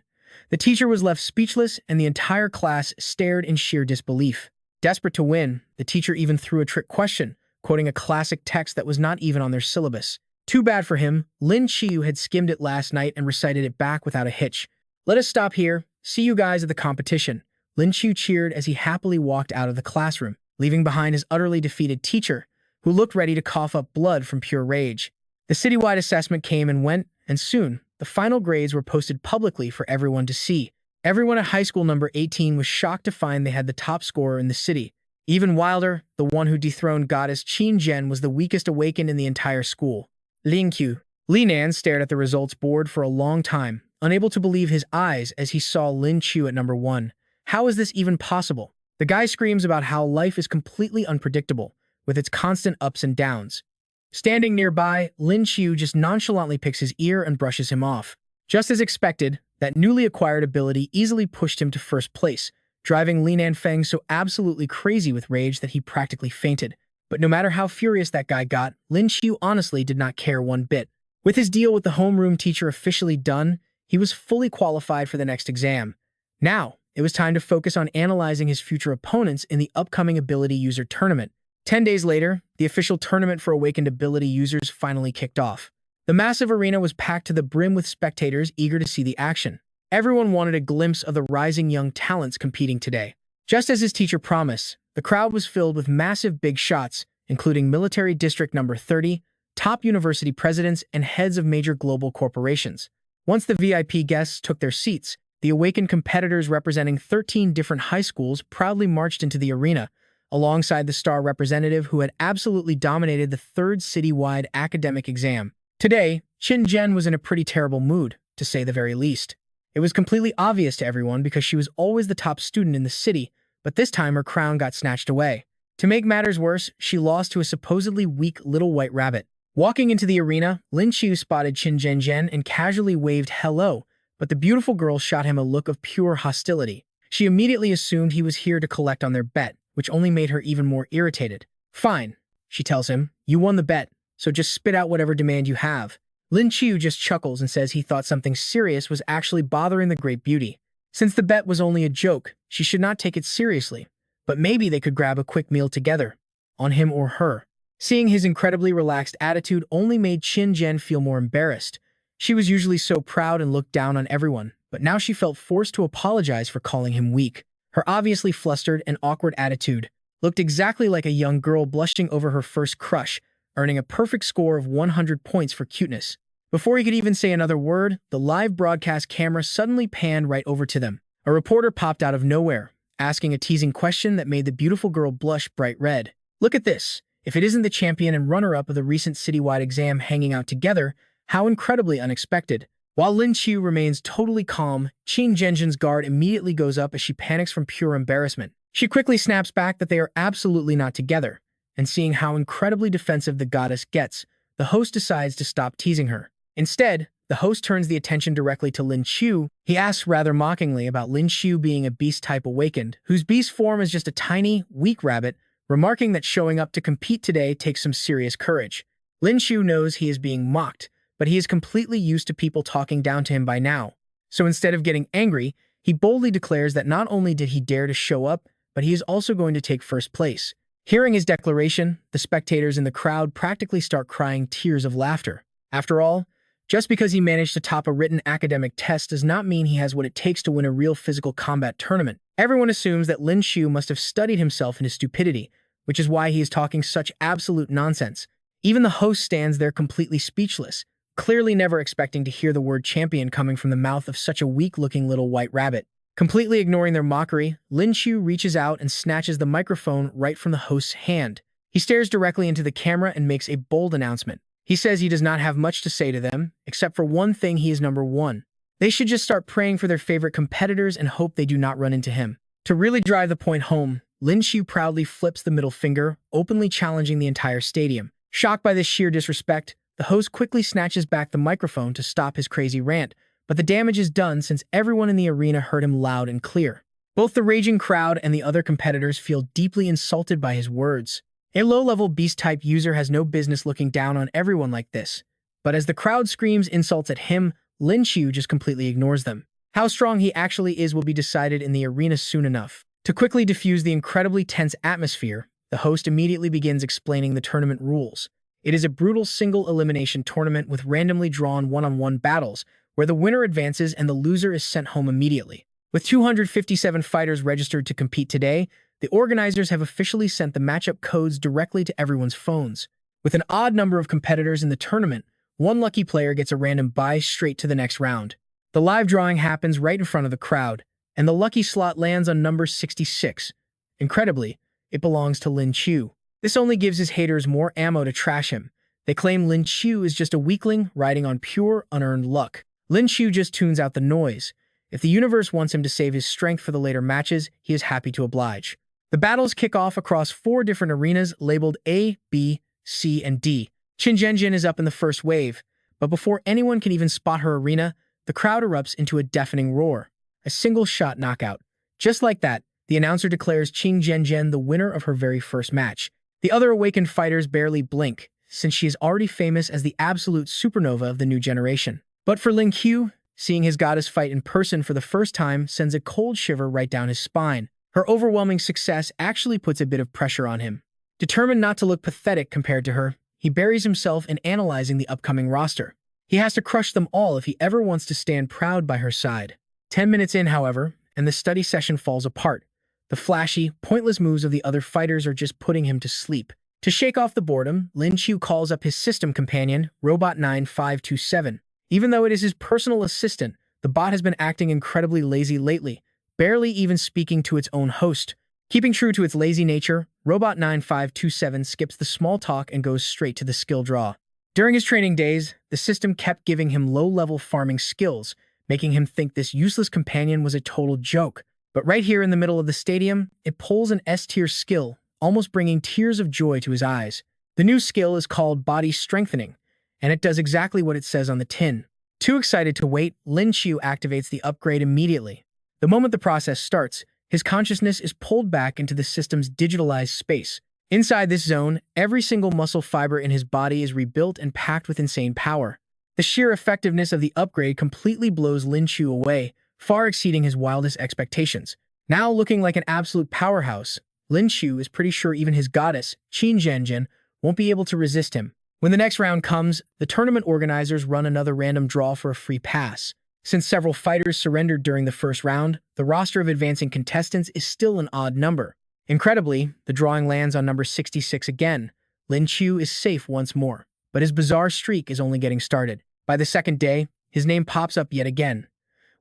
[SPEAKER 1] The teacher was left speechless, and the entire class stared in sheer disbelief. Desperate to win, the teacher even threw a trick question, quoting a classic text that was not even on their syllabus. Too bad for him, Lin Qiu had skimmed it last night and recited it back without a hitch. Let us stop here. See you guys at the competition. Lin Qiu cheered as he happily walked out of the classroom, leaving behind his utterly defeated teacher, who looked ready to cough up blood from pure rage. The citywide assessment came and went, and soon, the final grades were posted publicly for everyone to see. Everyone at high school number 18 was shocked to find they had the top scorer in the city. Even wilder, the one who dethroned goddess Qin Zhen was the weakest awakened in the entire school. Lin Qiu. Li Nan stared at the results board for a long time, unable to believe his eyes as he saw Lin Qiu at number 1. How is this even possible? The guy screams about how life is completely unpredictable, with its constant ups and downs. Standing nearby, Lin Qiu just nonchalantly picks his ear and brushes him off. Just as expected, that newly acquired ability easily pushed him to first place, driving Li Nanfeng so absolutely crazy with rage that he practically fainted. But no matter how furious that guy got, Lin Qiu honestly did not care one bit. With his deal with the homeroom teacher officially done, he was fully qualified for the next exam. Now, it was time to focus on analyzing his future opponents in the upcoming Ability User Tournament. 10 days later, the official tournament for awakened ability users finally kicked off. The massive arena was packed to the brim with spectators eager to see the action. Everyone wanted a glimpse of the rising young talents competing today. Just as his teacher promised, the crowd was filled with massive big shots, including Military District Number 30, top university presidents, and heads of major global corporations. Once the VIP guests took their seats, the awakened competitors representing 13 different high schools proudly marched into the arena, alongside the star representative who had absolutely dominated the third citywide academic exam. Today, Qin Zhen was in a pretty terrible mood, to say the very least. It was completely obvious to everyone because she was always the top student in the city, but this time her crown got snatched away. To make matters worse, she lost to a supposedly weak little white rabbit. Walking into the arena, Lin Qiu spotted Qin Zhen and casually waved hello, but the beautiful girl shot him a look of pure hostility. She immediately assumed he was here to collect on their bet, which only made her even more irritated. Fine, she tells him, you won the bet, so just spit out whatever demand you have. Lin Qiu just chuckles and says he thought something serious was actually bothering the great beauty. Since the bet was only a joke, she should not take it seriously, but maybe they could grab a quick meal together, on him or her. Seeing his incredibly relaxed attitude only made Qin Zhen feel more embarrassed. She was usually so proud and looked down on everyone, but now she felt forced to apologize for calling him weak. Her obviously flustered and awkward attitude looked exactly like a young girl blushing over her first crush, earning a perfect score of 100 points for cuteness. Before he could even say another word, the live broadcast camera suddenly panned right over to them. A reporter popped out of nowhere, asking a teasing question that made the beautiful girl blush bright red. Look at this. If it isn't the champion and runner-up of the recent citywide exam hanging out together, how incredibly unexpected. While Lin Qiu remains totally calm, Qin Zhen's guard immediately goes up as she panics from pure embarrassment. She quickly snaps back that they are absolutely not together, and seeing how incredibly defensive the goddess gets, the host decides to stop teasing her. Instead, the host turns the attention directly to Lin Qiu. He asks rather mockingly about Lin Qiu being a beast-type awakened, whose beast form is just a tiny, weak rabbit, remarking that showing up to compete today takes some serious courage. Lin Qiu knows he is being mocked, but he is completely used to people talking down to him by now. So instead of getting angry, he boldly declares that not only did he dare to show up, but he is also going to take first place. Hearing his declaration, the spectators in the crowd practically start crying tears of laughter. After all, just because he managed to top a written academic test does not mean he has what it takes to win a real physical combat tournament. Everyone assumes that Lin Qiu must have studied himself into stupidity, which is why he is talking such absolute nonsense. Even the host stands there completely speechless, clearly never expecting to hear the word champion coming from the mouth of such a weak-looking little white rabbit. Completely ignoring their mockery, Lin Qiu reaches out and snatches the microphone right from the host's hand. He stares directly into the camera and makes a bold announcement. He says he does not have much to say to them, except for one thing: he is number one. They should just start praying for their favorite competitors and hope they do not run into him. To really drive the point home, Lin Qiu proudly flips the middle finger, openly challenging the entire stadium. Shocked by this sheer disrespect, the host quickly snatches back the microphone to stop his crazy rant, but the damage is done since everyone in the arena heard him loud and clear. Both the raging crowd and the other competitors feel deeply insulted by his words. A low-level beast-type user has no business looking down on everyone like this. But as the crowd screams insults at him, Lin Qiu just completely ignores them. How strong he actually is will be decided in the arena soon enough. To quickly diffuse the incredibly tense atmosphere, the host immediately begins explaining the tournament rules. It is a brutal single-elimination tournament with randomly drawn one-on-one battles, where the winner advances and the loser is sent home immediately. With 257 fighters registered to compete today, the organizers have officially sent the matchup codes directly to everyone's phones. With an odd number of competitors in the tournament, one lucky player gets a random bye straight to the next round. The live drawing happens right in front of the crowd, and the lucky slot lands on number 66. Incredibly, it belongs to Lin Qiu. This only gives his haters more ammo to trash him. They claim Lin Qiu is just a weakling riding on pure, unearned luck. Lin Qiu just tunes out the noise. If the universe wants him to save his strength for the later matches, he is happy to oblige. The battles kick off across 4 different arenas labeled A, B, C, and D. Qin Zhenjin is up in the first wave, but before anyone can even spot her arena, the crowd erupts into a deafening roar. A single-shot knockout. Just like that, the announcer declares Qin Zhenjin the winner of her very first match. The other awakened fighters barely blink, since she is already famous as the absolute supernova of the new generation. But for Lin Qiu, seeing his goddess fight in person for the first time sends a cold shiver right down his spine. Her overwhelming success actually puts a bit of pressure on him. Determined not to look pathetic compared to her, he buries himself in analyzing the upcoming roster. He has to crush them all if he ever wants to stand proud by her side. 10 minutes in, however, and the study session falls apart. The flashy, pointless moves of the other fighters are just putting him to sleep. To shake off the boredom, Lin Qiu calls up his system companion, Robot 9527. Even though it is his personal assistant, the bot has been acting incredibly lazy lately, barely even speaking to its own host. Keeping true to its lazy nature, Robot 9527 skips the small talk and goes straight to the skill draw. During his training days, the system kept giving him low-level farming skills, making him think this useless companion was a total joke. But right here in the middle of the stadium, it pulls an S-tier skill, almost bringing tears of joy to his eyes. The new skill is called Body Strengthening, and it does exactly what it says on the tin. Too excited to wait, Lin Qiu activates the upgrade immediately. The moment the process starts, his consciousness is pulled back into the system's digitalized space. Inside this zone, every single muscle fiber in his body is rebuilt and packed with insane power. The sheer effectiveness of the upgrade completely blows Lin Qiu away, far exceeding his wildest expectations. Now looking like an absolute powerhouse, Lin Qiu is pretty sure even his goddess, Qin Zhenjin, won't be able to resist him. When the next round comes, the tournament organizers run another random draw for a free pass. Since several fighters surrendered during the first round, the roster of advancing contestants is still an odd number. Incredibly, the drawing lands on number 66 again. Lin Qiu is safe once more, but his bizarre streak is only getting started. By the second day, his name pops up yet again.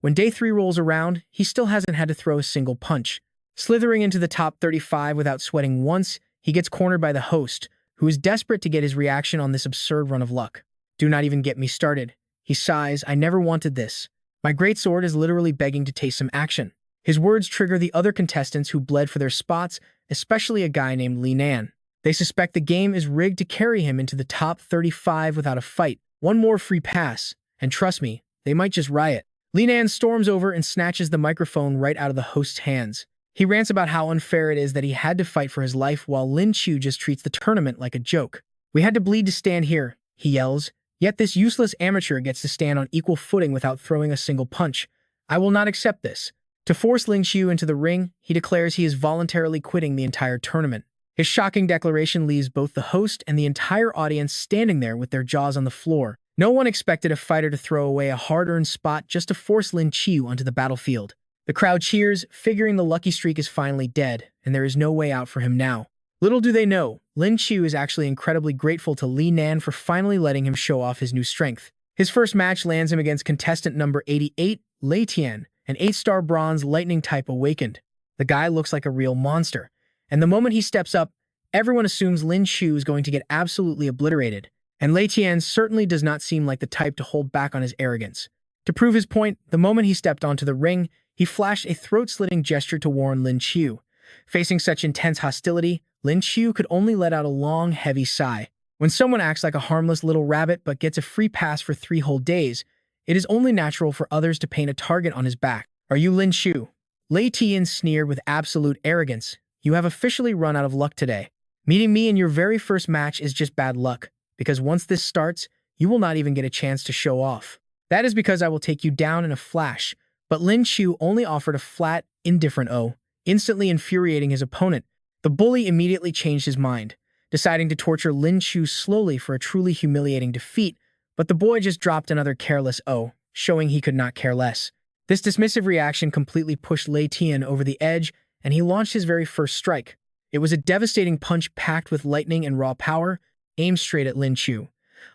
[SPEAKER 1] When day 3 rolls around, he still hasn't had to throw a single punch. Slithering into the top 35 without sweating once, he gets cornered by the host, who is desperate to get his reaction on this absurd run of luck. Do not even get me started. He sighs, I never wanted this. My greatsword is literally begging to taste some action. His words trigger the other contestants who bled for their spots, especially a guy named Li Nan. They suspect the game is rigged to carry him into the top 35 without a fight. One more free pass, and trust me, they might just riot. Li Nan storms over and snatches the microphone right out of the host's hands. He rants about how unfair it is that he had to fight for his life while Lin Qiu just treats the tournament like a joke. We had to bleed to stand here, he yells. Yet this useless amateur gets to stand on equal footing without throwing a single punch. I will not accept this. To force Lin Qiu into the ring, he declares he is voluntarily quitting the entire tournament. His shocking declaration leaves both the host and the entire audience standing there with their jaws on the floor. No one expected a fighter to throw away a hard-earned spot just to force Lin Qiu onto the battlefield. The crowd cheers, figuring the lucky streak is finally dead, and there is no way out for him now. Little do they know, Lin Qiu is actually incredibly grateful to Li Nan for finally letting him show off his new strength. His first match lands him against contestant number 88, Lin Qiu, an 8-star bronze lightning type awakened. The guy looks like a real monster, and the moment he steps up, everyone assumes Lin Qiu is going to get absolutely obliterated, and Lin Qiu certainly does not seem like the type to hold back on his arrogance. To prove his point, the moment he stepped onto the ring, he flashed a throat-slitting gesture to warn Lin Qiu. Facing such intense hostility, Lin Qiu could only let out a long, heavy sigh. When someone acts like a harmless little rabbit but gets a free pass for 3 whole days, it is only natural for others to paint a target on his back. Are you Lin Qiu? Lin Qiu sneered with absolute arrogance. You have officially run out of luck today. Meeting me in your very first match is just bad luck, because once this starts, you will not even get a chance to show off. That is because I will take you down in a flash. But Lin Qiu only offered a flat, indifferent "oh," instantly infuriating his opponent. The bully immediately changed his mind, deciding to torture Lin Qiu slowly for a truly humiliating defeat, but the boy just dropped another careless "oh," showing he could not care less. This dismissive reaction completely pushed Lin Qiu over the edge, and he launched his very first strike. It was a devastating punch packed with lightning and raw power, aimed straight at Lin Qiu.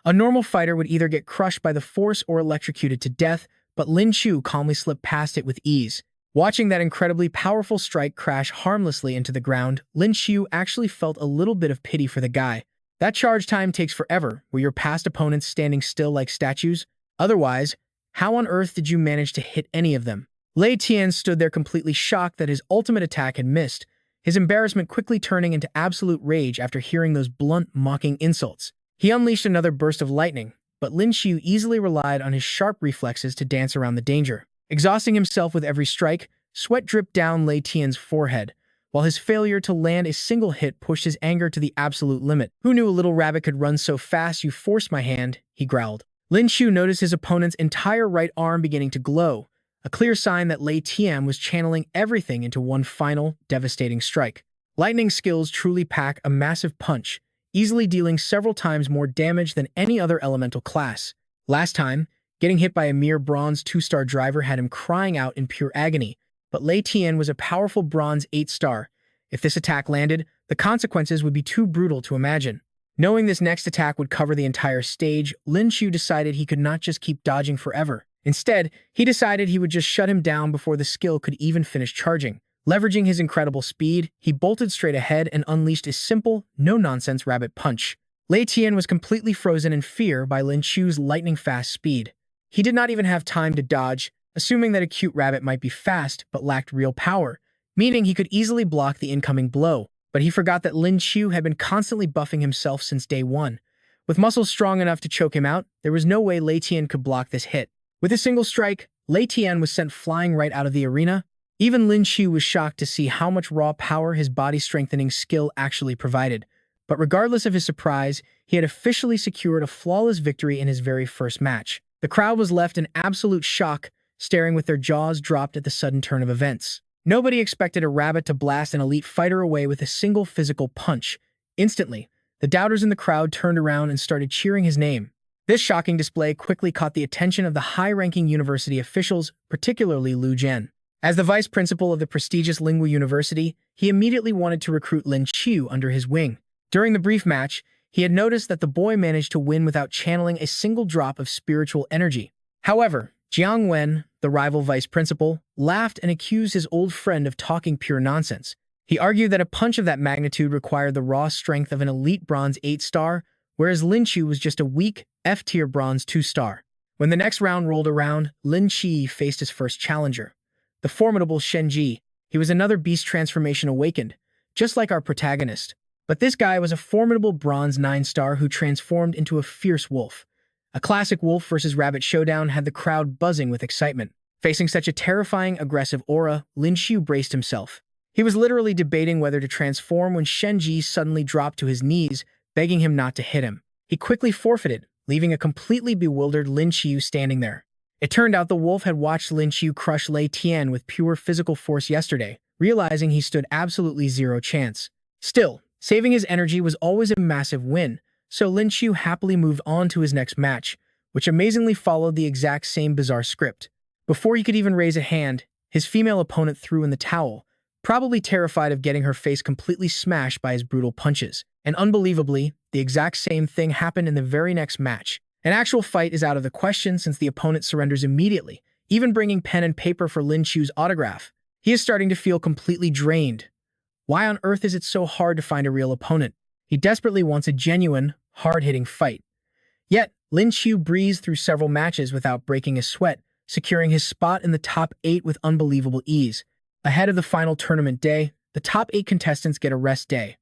[SPEAKER 1] A normal fighter would either get crushed by the force or electrocuted to death, but Lin Qiu calmly slipped past it with ease. Watching that incredibly powerful strike crash harmlessly into the ground, Lin Qiu actually felt a little bit of pity for the guy. That charge time takes forever. Were your past opponents standing still like statues? Otherwise, how on earth did you manage to hit any of them? Lin Qiu stood there completely shocked that his ultimate attack had missed, his embarrassment quickly turning into absolute rage after hearing those blunt, mocking insults. He unleashed another burst of lightning, but Lin Qiu easily relied on his sharp reflexes to dance around the danger. Exhausting himself with every strike, sweat dripped down Lin Qiu's forehead, while his failure to land a single hit pushed his anger to the absolute limit. Who knew a little rabbit could run so fast? You forced my hand, he growled. Lin Qiu noticed his opponent's entire right arm beginning to glow, a clear sign that Lin Qiu was channeling everything into one final, devastating strike. Lightning skills truly pack a massive punch, easily dealing several times more damage than any other elemental class. Last time, getting hit by a mere bronze 2-star driver had him crying out in pure agony, but Lin Qiu was a powerful bronze 8-star. If this attack landed, the consequences would be too brutal to imagine. Knowing this next attack would cover the entire stage, Lin Qiu decided he could not just keep dodging forever. Instead, he decided he would just shut him down before the skill could even finish charging. Leveraging his incredible speed, he bolted straight ahead and unleashed a simple, no-nonsense rabbit punch. Lin Qiu was completely frozen in fear by Lin Qiu's lightning-fast speed. He did not even have time to dodge, assuming that a cute rabbit might be fast but lacked real power, meaning he could easily block the incoming blow. But he forgot that Lin Qiu had been constantly buffing himself since day one. With muscles strong enough to choke him out, there was no way Lin Qiu could block this hit. With a single strike, Lin Qiu was sent flying right out of the arena. Even Lin Qiu was shocked to see how much raw power his body-strengthening skill actually provided. But regardless of his surprise, he had officially secured a flawless victory in his very first match. The crowd was left in absolute shock, staring with their jaws dropped at the sudden turn of events. Nobody expected a rabbit to blast an elite fighter away with a single physical punch. Instantly, the doubters in the crowd turned around and started cheering his name. This shocking display quickly caught the attention of the high-ranking university officials, particularly Lu Jian. As the vice principal of the prestigious Lingwu University, he immediately wanted to recruit Lin Qiu under his wing. During the brief match, he had noticed that the boy managed to win without channeling a single drop of spiritual energy. However, Jiang Wen, the rival vice principal, laughed and accused his old friend of talking pure nonsense. He argued that a punch of that magnitude required the raw strength of an elite bronze 8-star, whereas Lin Qiu was just a weak, F-tier bronze 2-star. When the next round rolled around, Lin Qiu faced his first challenger, the formidable Shen Ji. He was another beast transformation awakened, just like our protagonist. But this guy was a formidable bronze 9-star who transformed into a fierce wolf. A classic wolf versus rabbit showdown had the crowd buzzing with excitement. Facing such a terrifying, aggressive aura, Lin Qiu braced himself. He was literally debating whether to transform when Shen Ji suddenly dropped to his knees, begging him not to hit him. He quickly forfeited, leaving a completely bewildered Lin Qiu standing there. It turned out the wolf had watched Lin Qiu crush Lin Qiu with pure physical force yesterday, realizing he stood absolutely zero chance. Still, saving his energy was always a massive win, so Lin Qiu happily moved on to his next match, which amazingly followed the exact same bizarre script. Before he could even raise a hand, his female opponent threw in the towel, probably terrified of getting her face completely smashed by his brutal punches. And unbelievably, the exact same thing happened in the very next match. An actual fight is out of the question since the opponent surrenders immediately, even bringing pen and paper for Lin Qiu's autograph. He is starting to feel completely drained. Why on earth is it so hard to find a real opponent? He desperately wants a genuine, hard-hitting fight. Yet, Lin Qiu breezed through several matches without breaking a sweat, securing his spot in the top 8 with unbelievable ease. Ahead of the final tournament day, the top 8 contestants get a rest day.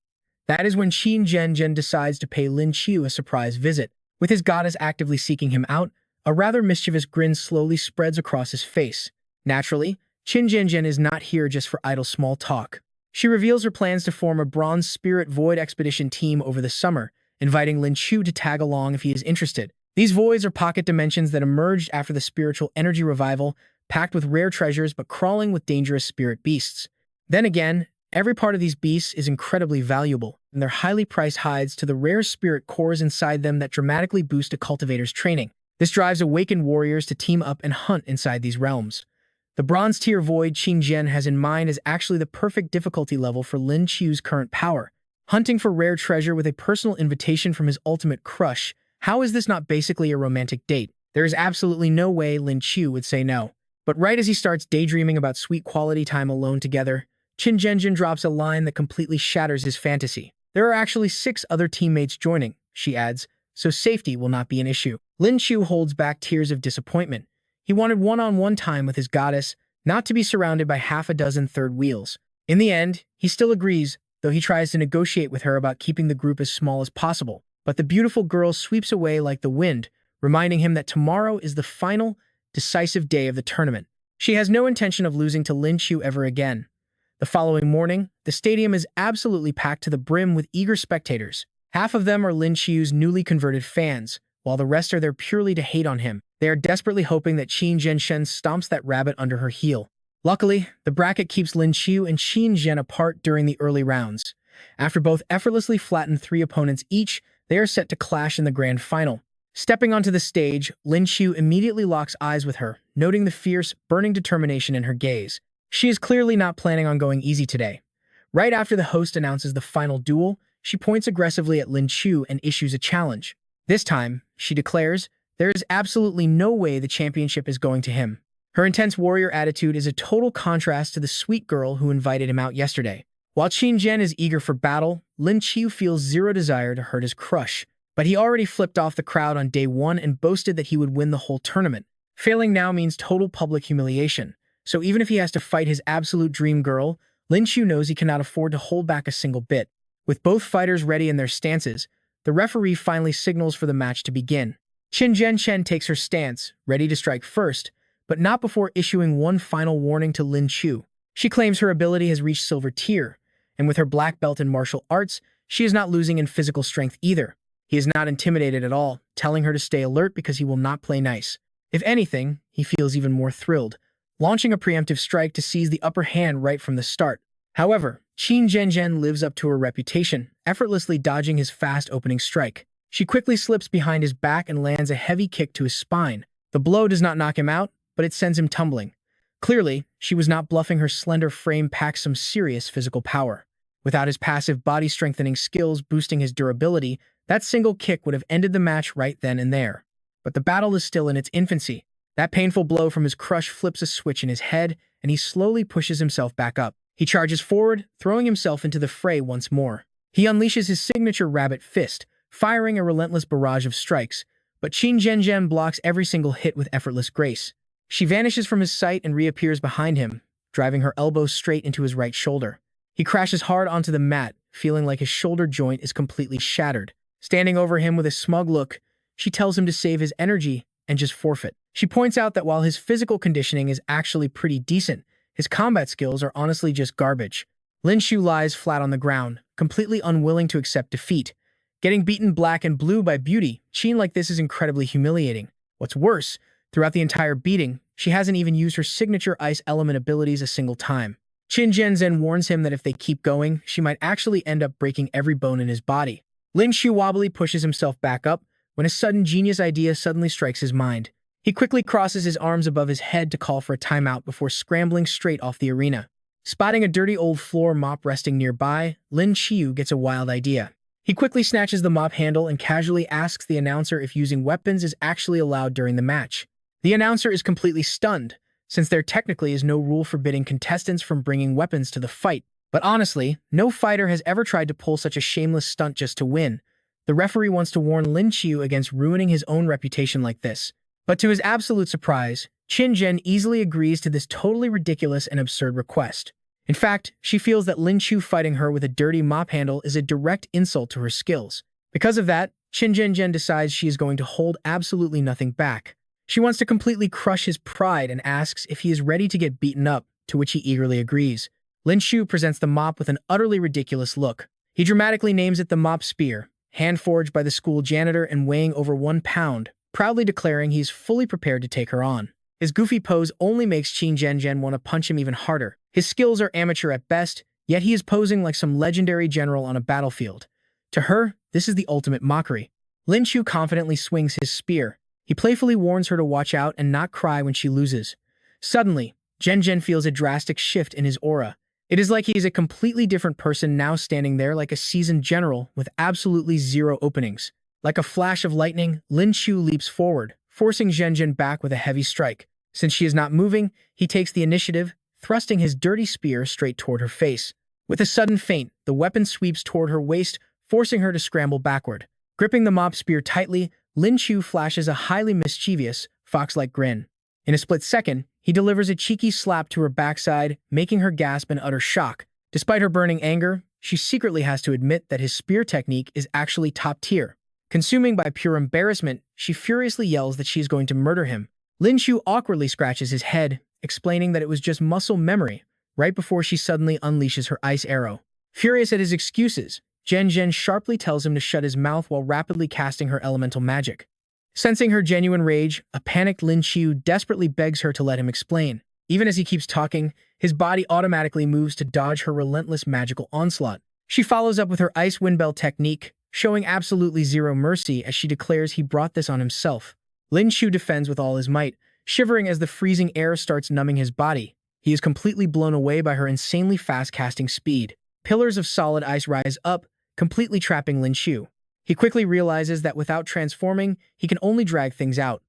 [SPEAKER 1] That is when Qin Zhenjian decides to pay Lin Qiu a surprise visit. With his goddess actively seeking him out, a rather mischievous grin slowly spreads across his face. Naturally, Qin Zhenjian is not here just for idle small talk. She reveals her plans to form a Bronze Spirit Void Expedition team over the summer, inviting Lin Qiu to tag along if he is interested. These voids are pocket dimensions that emerged after the spiritual energy revival, packed with rare treasures but crawling with dangerous spirit beasts. Then again, every part of these beasts is incredibly valuable, and their highly priced hides to the rare spirit cores inside them that dramatically boost a cultivator's training. This drives awakened warriors to team up and hunt inside these realms. The bronze tier void Qin Zhen has in mind is actually the perfect difficulty level for Lin Qiu's current power. Hunting for rare treasure with a personal invitation from his ultimate crush. How is this not basically a romantic date? There is absolutely no way Lin Qiu would say no. But right as he starts daydreaming about sweet quality time alone together, Qin Zhenjian drops a line that completely shatters his fantasy. There are actually 6 other teammates joining, she adds, so safety will not be an issue. Lin Qiu holds back tears of disappointment. He wanted one-on-one time with his goddess, not to be surrounded by half a dozen third wheels. In the end, he still agrees, though he tries to negotiate with her about keeping the group as small as possible. But the beautiful girl sweeps away like the wind, reminding him that tomorrow is the final, decisive day of the tournament. She has no intention of losing to Lin Qiu ever again. The following morning, the stadium is absolutely packed to the brim with eager spectators. Half of them are Lin Qiu's newly converted fans, while the rest are there purely to hate on him. They are desperately hoping that Qin Zhenjian stomps that rabbit under her heel. Luckily, the bracket keeps Lin Qiu and Qin Zhen apart during the early rounds. After both effortlessly flatten 3 opponents each, they are set to clash in the grand final. Stepping onto the stage, Lin Qiu immediately locks eyes with her, noting the fierce, burning determination in her gaze. She is clearly not planning on going easy today. Right after the host announces the final duel, she points aggressively at Lin Qiu and issues a challenge. This time, she declares, there is absolutely no way the championship is going to him. Her intense warrior attitude is a total contrast to the sweet girl who invited him out yesterday. While Qin Zhen is eager for battle, Lin Qiu feels zero desire to hurt his crush. But he already flipped off the crowd on day 1 and boasted that he would win the whole tournament. Failing now means total public humiliation. So even if he has to fight his absolute dream girl, Lin Qiu knows he cannot afford to hold back a single bit. With both fighters ready in their stances, the referee finally signals for the match to begin. Qin Zhenjian takes her stance, ready to strike first, but not before issuing one final warning to Lin Qiu. She claims her ability has reached silver tier, and with her black belt in martial arts, she is not losing in physical strength either. He is not intimidated at all, telling her to stay alert because he will not play nice. If anything, he feels even more thrilled, launching a preemptive strike to seize the upper hand right from the start. However, Qin Zhenjian lives up to her reputation, effortlessly dodging his fast opening strike. She quickly slips behind his back and lands a heavy kick to his spine. The blow does not knock him out, but it sends him tumbling. Clearly, she was not bluffing. Her slender frame packs some serious physical power. Without his passive body-strengthening skills boosting his durability, that single kick would have ended the match right then and there. But the battle is still in its infancy. That painful blow from his crush flips a switch in his head, and he slowly pushes himself back up. He charges forward, throwing himself into the fray once more. He unleashes his signature rabbit fist, firing a relentless barrage of strikes, but Qin Zhenjian blocks every single hit with effortless grace. She vanishes from his sight and reappears behind him, driving her elbow straight into his right shoulder. He crashes hard onto the mat, feeling like his shoulder joint is completely shattered. Standing over him with a smug look, she tells him to save his energy and just forfeit. She points out that while his physical conditioning is actually pretty decent, his combat skills are honestly just garbage. Lin Qiu lies flat on the ground, completely unwilling to accept defeat. Getting beaten black and blue by beauty, Qin like this is incredibly humiliating. What's worse, throughout the entire beating, she hasn't even used her signature ice element abilities a single time. Qin Zhenjian warns him that if they keep going, she might actually end up breaking every bone in his body. Lin Qiu wobbly pushes himself back up when a sudden genius idea suddenly strikes his mind. He quickly crosses his arms above his head to call for a timeout before scrambling straight off the arena. Spotting a dirty old floor mop resting nearby, Lin Qiu gets a wild idea. He quickly snatches the mop handle and casually asks the announcer if using weapons is actually allowed during the match. The announcer is completely stunned, since there technically is no rule forbidding contestants from bringing weapons to the fight. But honestly, no fighter has ever tried to pull such a shameless stunt just to win. The referee wants to warn Lin Qiu against ruining his own reputation like this. But to his absolute surprise, Qin Zhen easily agrees to this totally ridiculous and absurd request. In fact, she feels that Lin Qiu fighting her with a dirty mop handle is a direct insult to her skills. Because of that, Qin Zhen decides she is going to hold absolutely nothing back. She wants to completely crush his pride and asks if he is ready to get beaten up, to which he eagerly agrees. Lin Qiu presents the mop with an utterly ridiculous look. He dramatically names it the mop spear, hand-forged by the school janitor and weighing over 1 pound, proudly declaring he's fully prepared to take her on. His goofy pose only makes Qin Zhen want to punch him even harder. His skills are amateur at best, yet he is posing like some legendary general on a battlefield. To her, this is the ultimate mockery. Lin Qiu confidently swings his spear. He playfully warns her to watch out and not cry when she loses. Suddenly, Zhen feels a drastic shift in his aura. It is like he is a completely different person now, standing there like a seasoned general with absolutely zero openings. Like a flash of lightning, Lin Qiu leaps forward, forcing Zhen back with a heavy strike. Since she is not moving, he takes the initiative, thrusting his dirty spear straight toward her face. With a sudden feint, the weapon sweeps toward her waist, forcing her to scramble backward. Gripping the mop spear tightly, Lin Qiu flashes a highly mischievous, fox-like grin. In a split second, he delivers a cheeky slap to her backside, making her gasp in utter shock. Despite her burning anger, she secretly has to admit that his spear technique is actually top tier. Consuming by pure embarrassment, she furiously yells that she is going to murder him. Lin Qiu awkwardly scratches his head, explaining that it was just muscle memory, right before she suddenly unleashes her ice arrow. Furious at his excuses, Zhen sharply tells him to shut his mouth while rapidly casting her elemental magic. Sensing her genuine rage, a panicked Lin Qiu desperately begs her to let him explain. Even as he keeps talking, his body automatically moves to dodge her relentless magical onslaught. She follows up with her ice windbell technique, showing absolutely zero mercy as she declares he brought this on himself. Lin Qiu defends with all his might, shivering as the freezing air starts numbing his body. He is completely blown away by her insanely fast casting speed. Pillars of solid ice rise up, completely trapping Lin Qiu. He quickly realizes that without transforming, he can only drag things out.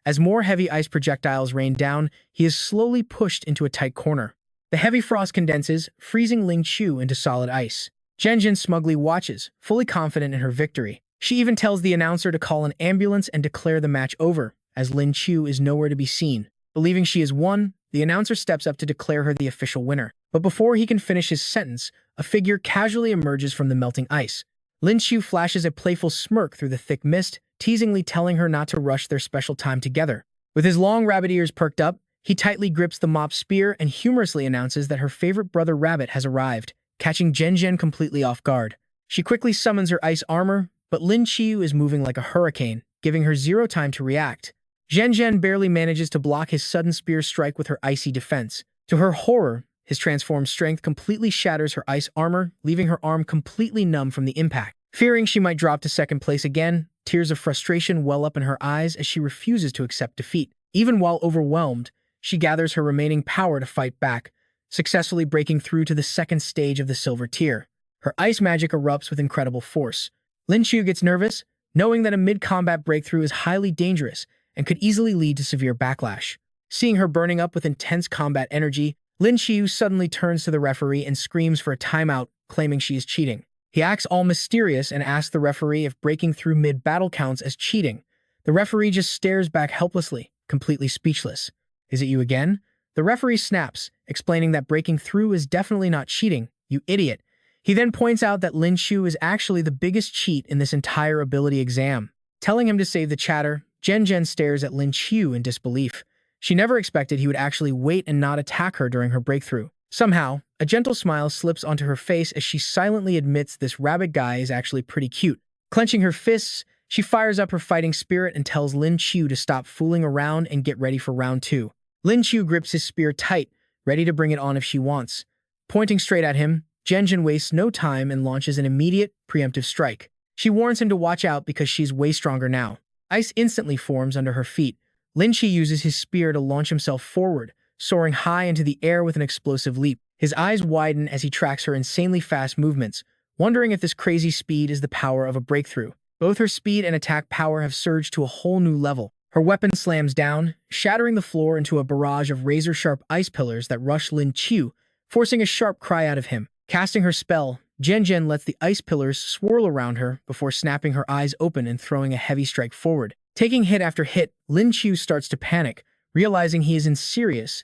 [SPEAKER 1] As more heavy ice projectiles rain down, he is slowly pushed into a tight corner. The heavy frost condenses, freezing Lin Qiu into solid ice. Zhen smugly watches, fully confident in her victory. She even tells the announcer to call an ambulance and declare the match over, as Lin Qiu is nowhere to be seen. Believing she has won, the announcer steps up to declare her the official winner. But before he can finish his sentence, a figure casually emerges from the melting ice. Lin Qiu flashes a playful smirk through the thick mist, teasingly telling her not to rush their special time together. With his long rabbit ears perked up, he tightly grips the mop spear and humorously announces that her favorite brother rabbit has arrived, catching Zhen completely off guard. She quickly summons her ice armor, but Lin Qiu is moving like a hurricane, giving her zero time to react. Zhen barely manages to block his sudden spear strike with her icy defense. To her horror, his transformed strength completely shatters her ice armor, leaving her arm completely numb from the impact. Fearing she might drop to second place again, tears of frustration well up in her eyes as she refuses to accept defeat. Even while overwhelmed, she gathers her remaining power to fight back, successfully breaking through to the second stage of the silver tier. Her ice magic erupts with incredible force. Lin Qiu gets nervous, knowing that a mid-combat breakthrough is highly dangerous and could easily lead to severe backlash. Seeing her burning up with intense combat energy, Lin Qiu suddenly turns to the referee and screams for a timeout, claiming she is cheating. He acts all mysterious and asks the referee if breaking through mid-battle counts as cheating. The referee just stares back helplessly, completely speechless. "Is it you again?" The referee snaps, explaining that breaking through is definitely not cheating, you idiot. He then points out that Lin Qiu is actually the biggest cheat in this entire ability exam. Telling him to save the chatter, Zhen stares at Lin Qiu in disbelief. She never expected he would actually wait and not attack her during her breakthrough. Somehow, a gentle smile slips onto her face as she silently admits this rabbit guy is actually pretty cute. Clenching her fists, she fires up her fighting spirit and tells Lin Qiu to stop fooling around and get ready for round 2. Lin Qiu grips his spear tight, ready to bring it on if she wants. Pointing straight at him, Zhen wastes no time and launches an immediate, preemptive strike. She warns him to watch out because she's way stronger now. Ice instantly forms under her feet. Lin Qiu uses his spear to launch himself forward, soaring high into the air with an explosive leap. His eyes widen as he tracks her insanely fast movements, wondering if this crazy speed is the power of a breakthrough. Both her speed and attack power have surged to a whole new level. Her weapon slams down, shattering the floor into a barrage of razor-sharp ice pillars that rush Lin Qiu, forcing a sharp cry out of him. Casting her spell, Zhen lets the ice pillars swirl around her before snapping her eyes open and throwing a heavy strike forward. Taking hit after hit, Lin Qiu starts to panic, realizing he is in serious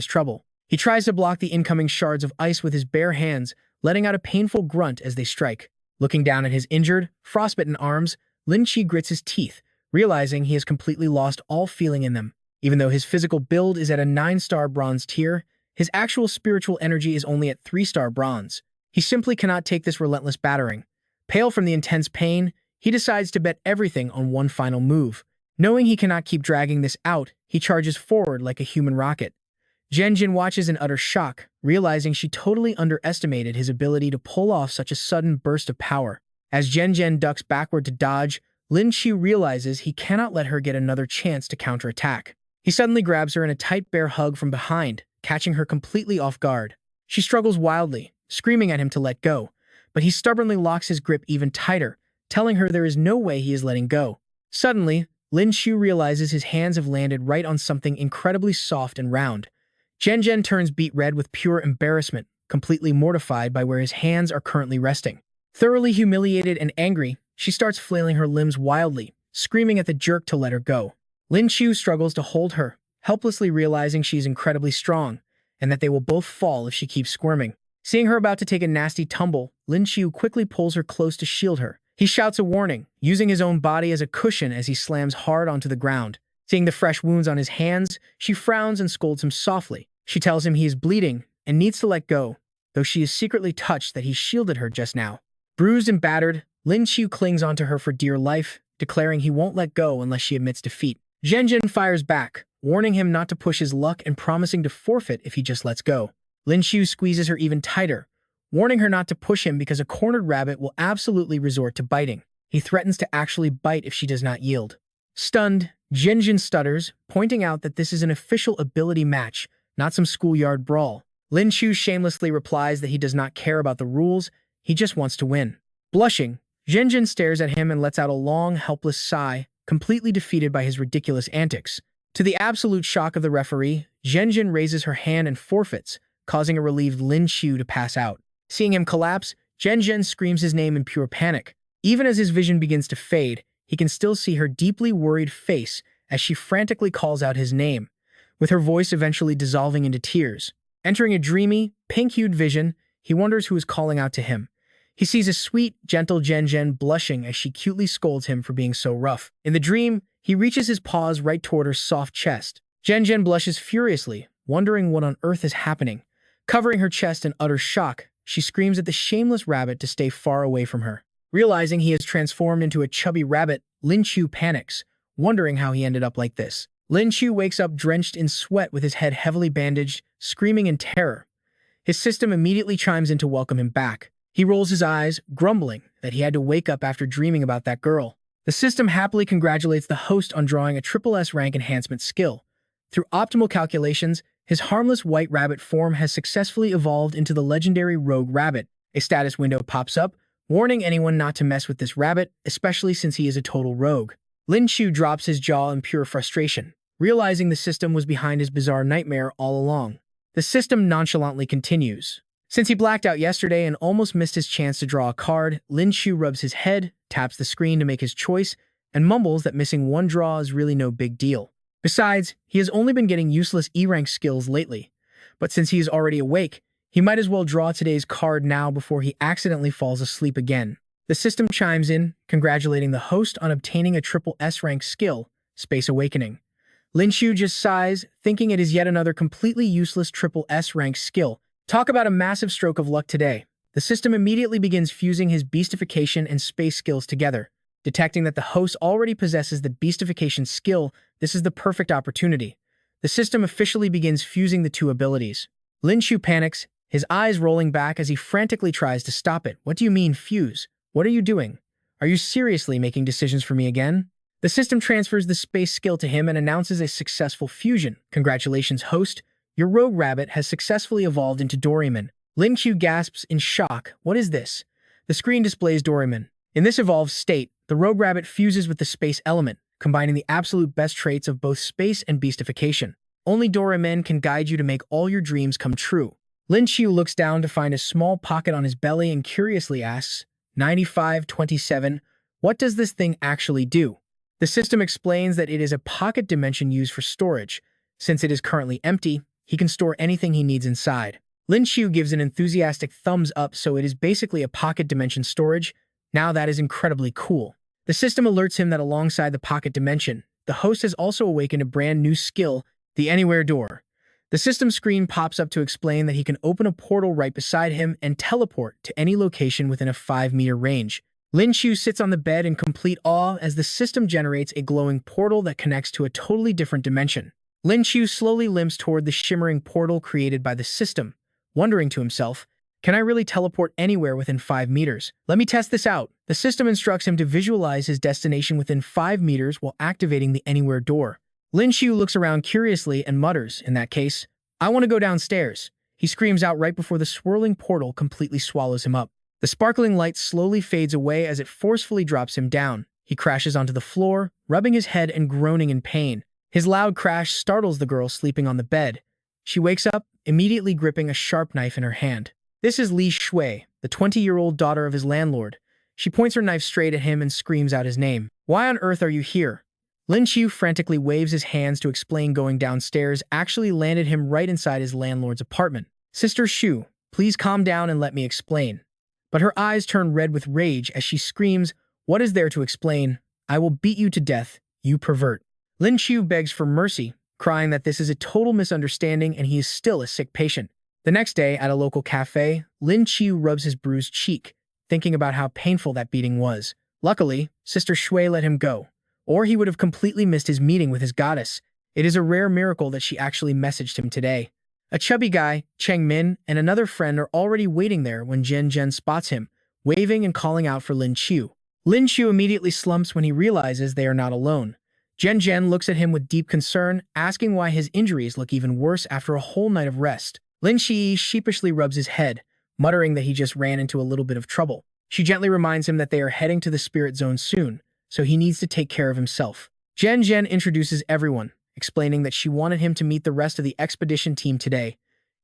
[SPEAKER 1] trouble. He tries to block the incoming shards of ice with his bare hands, letting out a painful grunt as they strike. Looking down at his injured, frostbitten arms, Lin Qiu grits his teeth, realizing he has completely lost all feeling in them. Even though his physical build is at a 9-star bronze tier, his actual spiritual energy is only at 3-star bronze. He simply cannot take this relentless battering. Pale from the intense pain, he decides to bet everything on one final move. Knowing he cannot keep dragging this out, he charges forward like a human rocket. Zhen watches in utter shock, realizing she totally underestimated his ability to pull off such a sudden burst of power. As Zhen ducks backward to dodge, Lin Qiu realizes he cannot let her get another chance to counterattack. He suddenly grabs her in a tight bear hug from behind, catching her completely off guard. She struggles wildly, screaming at him to let go, but he stubbornly locks his grip even tighter, telling her there is no way he is letting go. Suddenly, Lin Qiu realizes his hands have landed right on something incredibly soft and round. Zhen turns beet red with pure embarrassment, completely mortified by where his hands are currently resting. Thoroughly humiliated and angry, she starts flailing her limbs wildly, screaming at the jerk to let her go. Lin Qiu struggles to hold her, helplessly realizing she is incredibly strong, and that they will both fall if she keeps squirming. Seeing her about to take a nasty tumble, Lin Qiu quickly pulls her close to shield her. He shouts a warning, using his own body as a cushion as he slams hard onto the ground. Seeing the fresh wounds on his hands, she frowns and scolds him softly. She tells him he is bleeding and needs to let go, though she is secretly touched that he shielded her just now. Bruised and battered, Lin Qiu clings onto her for dear life, declaring he won't let go unless she admits defeat. Zhen fires back, warning him not to push his luck and promising to forfeit if he just lets go. Lin Qiu squeezes her even tighter, warning her not to push him because a cornered rabbit will absolutely resort to biting. He threatens to actually bite if she does not yield. Stunned, Zhen stutters, pointing out that this is an official ability match, not some schoolyard brawl. Lin Qiu shamelessly replies that he does not care about the rules, he just wants to win. Blushing, Zhen stares at him and lets out a long, helpless sigh, completely defeated by his ridiculous antics. To the absolute shock of the referee, Zhen raises her hand and forfeits, causing a relieved Lin Qiu to pass out. Seeing him collapse, Zhen screams his name in pure panic. Even as his vision begins to fade, he can still see her deeply worried face as she frantically calls out his name, with her voice eventually dissolving into tears. Entering a dreamy, pink-hued vision, he wonders who is calling out to him. He sees a sweet, gentle Zhen blushing as she cutely scolds him for being so rough. In the dream, he reaches his paws right toward her soft chest. Zhen blushes furiously, wondering what on earth is happening. Covering her chest in utter shock, she screams at the shameless rabbit to stay far away from her. Realizing he has transformed into a chubby rabbit, Lin Qiu panics, wondering how he ended up like this. Lin Qiu wakes up drenched in sweat with his head heavily bandaged, screaming in terror. His system immediately chimes in to welcome him back. He rolls his eyes, grumbling that he had to wake up after dreaming about that girl. The system happily congratulates the host on drawing a SSS rank enhancement skill. Through optimal calculations, his harmless white rabbit form has successfully evolved into the legendary Rogue Rabbit. A status window pops up, warning anyone not to mess with this rabbit, especially since he is a total rogue. Lin Qiu drops his jaw in pure frustration, realizing the system was behind his bizarre nightmare all along. The system nonchalantly continues. Since he blacked out yesterday and almost missed his chance to draw a card, Lin Qiu rubs his head, taps the screen to make his choice, and mumbles that missing one draw is really no big deal. Besides, he has only been getting useless E-rank skills lately, but since he is already awake, he might as well draw today's card now before he accidentally falls asleep again. The system chimes in, congratulating the host on obtaining a SSS rank skill, Space Awakening. Lin Qiu just sighs, thinking it is yet another completely useless SSS rank skill. Talk about a massive stroke of luck today. The system immediately begins fusing his beastification and space skills together. Detecting that the host already possesses the beastification skill, this is the perfect opportunity. The system officially begins fusing the two abilities. Lin Qiu panics, his eyes rolling back as he frantically tries to stop it. What do you mean, fuse? What are you doing? Are you seriously making decisions for me again? The system transfers the space skill to him and announces a successful fusion. Congratulations, host. Your rogue rabbit has successfully evolved into Doraemon. Lin Qiu gasps in shock. What is this? The screen displays Doraemon. In this evolved state, the rogue rabbit fuses with the space element, combining the absolute best traits of both space and beastification. Only Doraemon can guide you to make all your dreams come true. Lin Qiu looks down to find a small pocket on his belly and curiously asks, 9527, what does this thing actually do? The system explains that it is a pocket dimension used for storage. Since it is currently empty, he can store anything he needs inside. Lin Qiu gives an enthusiastic thumbs up, so it is basically a pocket dimension storage. Now that is incredibly cool. The system alerts him that alongside the pocket dimension, the host has also awakened a brand new skill, the Anywhere Door. The system screen pops up to explain that he can open a portal right beside him and teleport to any location within a 5-meter range. Lin Qiu sits on the bed in complete awe as the system generates a glowing portal that connects to a totally different dimension. Lin Qiu slowly limps toward the shimmering portal created by the system, wondering to himself, can I really teleport anywhere within 5 meters? Let me test this out. The system instructs him to visualize his destination within 5 meters while activating the Anywhere Door. Lin Qiu looks around curiously and mutters, in that case, I want to go downstairs. He screams out right before the swirling portal completely swallows him up. The sparkling light slowly fades away as it forcefully drops him down. He crashes onto the floor, rubbing his head and groaning in pain. His loud crash startles the girl sleeping on the bed. She wakes up, immediately gripping a sharp knife in her hand. This is Li Shui, the 20-year-old daughter of his landlord. She points her knife straight at him and screams out his name. Why on earth are you here? Lin Qiu frantically waves his hands to explain going downstairs actually landed him right inside his landlord's apartment. Sister Shu, please calm down and let me explain. But her eyes turn red with rage as she screams, what is there to explain? I will beat you to death, you pervert. Lin Qiu begs for mercy, crying that this is a total misunderstanding and he is still a sick patient. The next day, at a local cafe, Lin Qiu rubs his bruised cheek, thinking about how painful that beating was. Luckily, Sister Shui let him go, or he would have completely missed his meeting with his goddess. It is a rare miracle that she actually messaged him today. A chubby guy, Cheng Min, and another friend are already waiting there when Zhen Zhen spots him, waving and calling out for Lin Qiu. Lin Qiu immediately slumps when he realizes they are not alone. Zhen Zhen looks at him with deep concern, asking why his injuries look even worse after a whole night of rest. Lin Qiu sheepishly rubs his head, muttering that he just ran into a little bit of trouble. She gently reminds him that they are heading to the spirit zone soon, so he needs to take care of himself. Zhen Zhen introduces everyone, explaining that she wanted him to meet the rest of the expedition team today.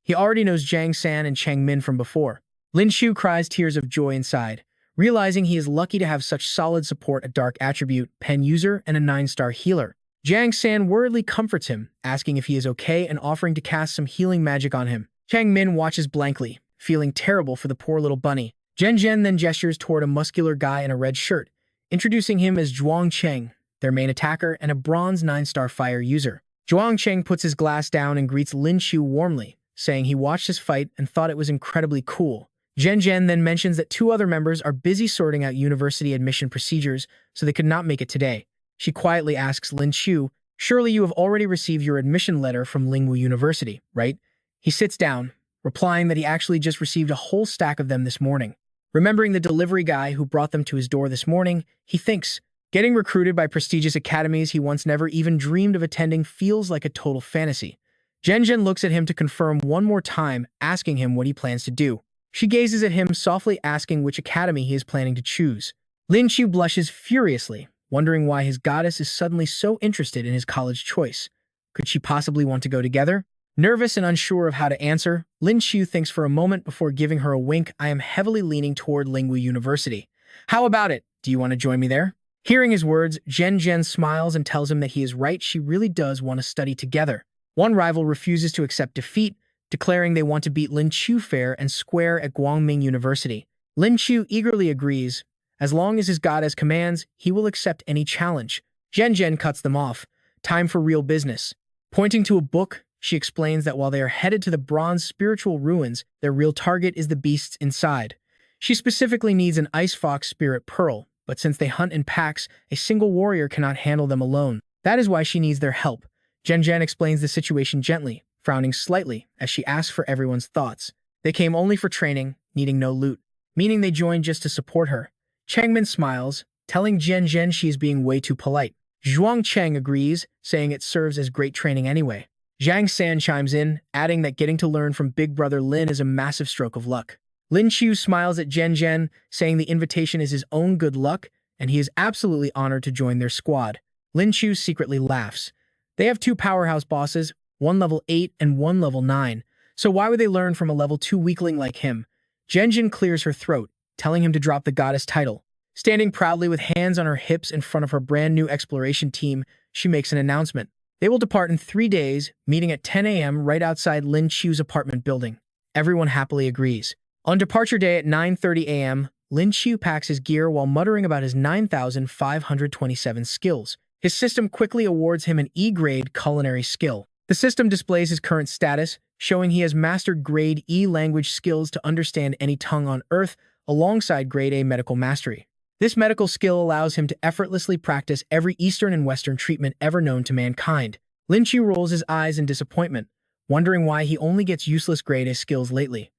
[SPEAKER 1] He already knows Zhang San and Cheng Min from before. Lin Qiu cries tears of joy inside, realizing he is lucky to have such solid support, a dark attribute, pen user, and a 9-star healer. Zhang San worriedly comforts him, asking if he is okay and offering to cast some healing magic on him. Cheng Min watches blankly, feeling terrible for the poor little bunny. Zhen Zhen then gestures toward a muscular guy in a red shirt, introducing him as Zhuang Cheng, their main attacker and a bronze 9-star fire user. Zhuang Cheng puts his glass down and greets Lin Qiu warmly, saying he watched his fight and thought it was incredibly cool. Zhen Zhen then mentions that 2 other members are busy sorting out university admission procedures, so they could not make it today. She quietly asks Lin Qiu, surely you have already received your admission letter from Lingwu University, right? He sits down, replying that he actually just received a whole stack of them this morning. Remembering the delivery guy who brought them to his door this morning, he thinks, getting recruited by prestigious academies he once never even dreamed of attending feels like a total fantasy. Zhen Zhen looks at him to confirm one more time, asking him what he plans to do. She gazes at him, softly asking which academy he is planning to choose. Lin Qiu blushes furiously, wondering why his goddess is suddenly so interested in his college choice. Could she possibly want to go together? Nervous and unsure of how to answer, Lin Qiu thinks for a moment before giving her a wink. I am heavily leaning toward Lingwu University. How about it? Do you want to join me there? Hearing his words, Zhen Zhen smiles and tells him that he is right, she really does want to study together. One rival refuses to accept defeat, declaring they want to beat Lin Qiu fair and square at Guangming University. Lin Qiu eagerly agrees. As long as his goddess commands, he will accept any challenge. Zhen Zhen cuts them off. Time for real business. Pointing to a book, she explains that while they are headed to the bronze spiritual ruins, their real target is the beasts inside. She specifically needs an ice fox spirit pearl, but since they hunt in packs, a single warrior cannot handle them alone. That is why she needs their help. Zhen Zhen explains the situation gently, frowning slightly as she asks for everyone's thoughts. They came only for training, needing no loot, meaning they joined just to support her. Cheng Min smiles, telling Zhen Zhen she is being way too polite. Zhuang Cheng agrees, saying it serves as great training anyway. Zhang San chimes in, adding that getting to learn from Big Brother Lin is a massive stroke of luck. Lin Qiu smiles at Zhen Zhen, saying the invitation is his own good luck, and he is absolutely honored to join their squad. Lin Qiu secretly laughs. They have two powerhouse bosses, one level 8 and one level 9, so why would they learn from a level 2 weakling like him? Zhen Zhen clears her throat, telling him to drop the goddess title. Standing proudly with hands on her hips in front of her brand new exploration team, she makes an announcement. They will depart in 3 days, meeting at 10 a.m. right outside Lin Qiu's apartment building. Everyone happily agrees. On departure day at 9:30 a.m., Lin Qiu packs his gear while muttering about his 9,527 skills. His system quickly awards him an E-grade culinary skill. The system displays his current status, showing he has mastered grade E language skills to understand any tongue on Earth, alongside grade A medical mastery. This medical skill allows him to effortlessly practice every Eastern and Western treatment ever known to mankind. Lin Qiu rolls his eyes in disappointment, wondering why he only gets useless grade A skills lately.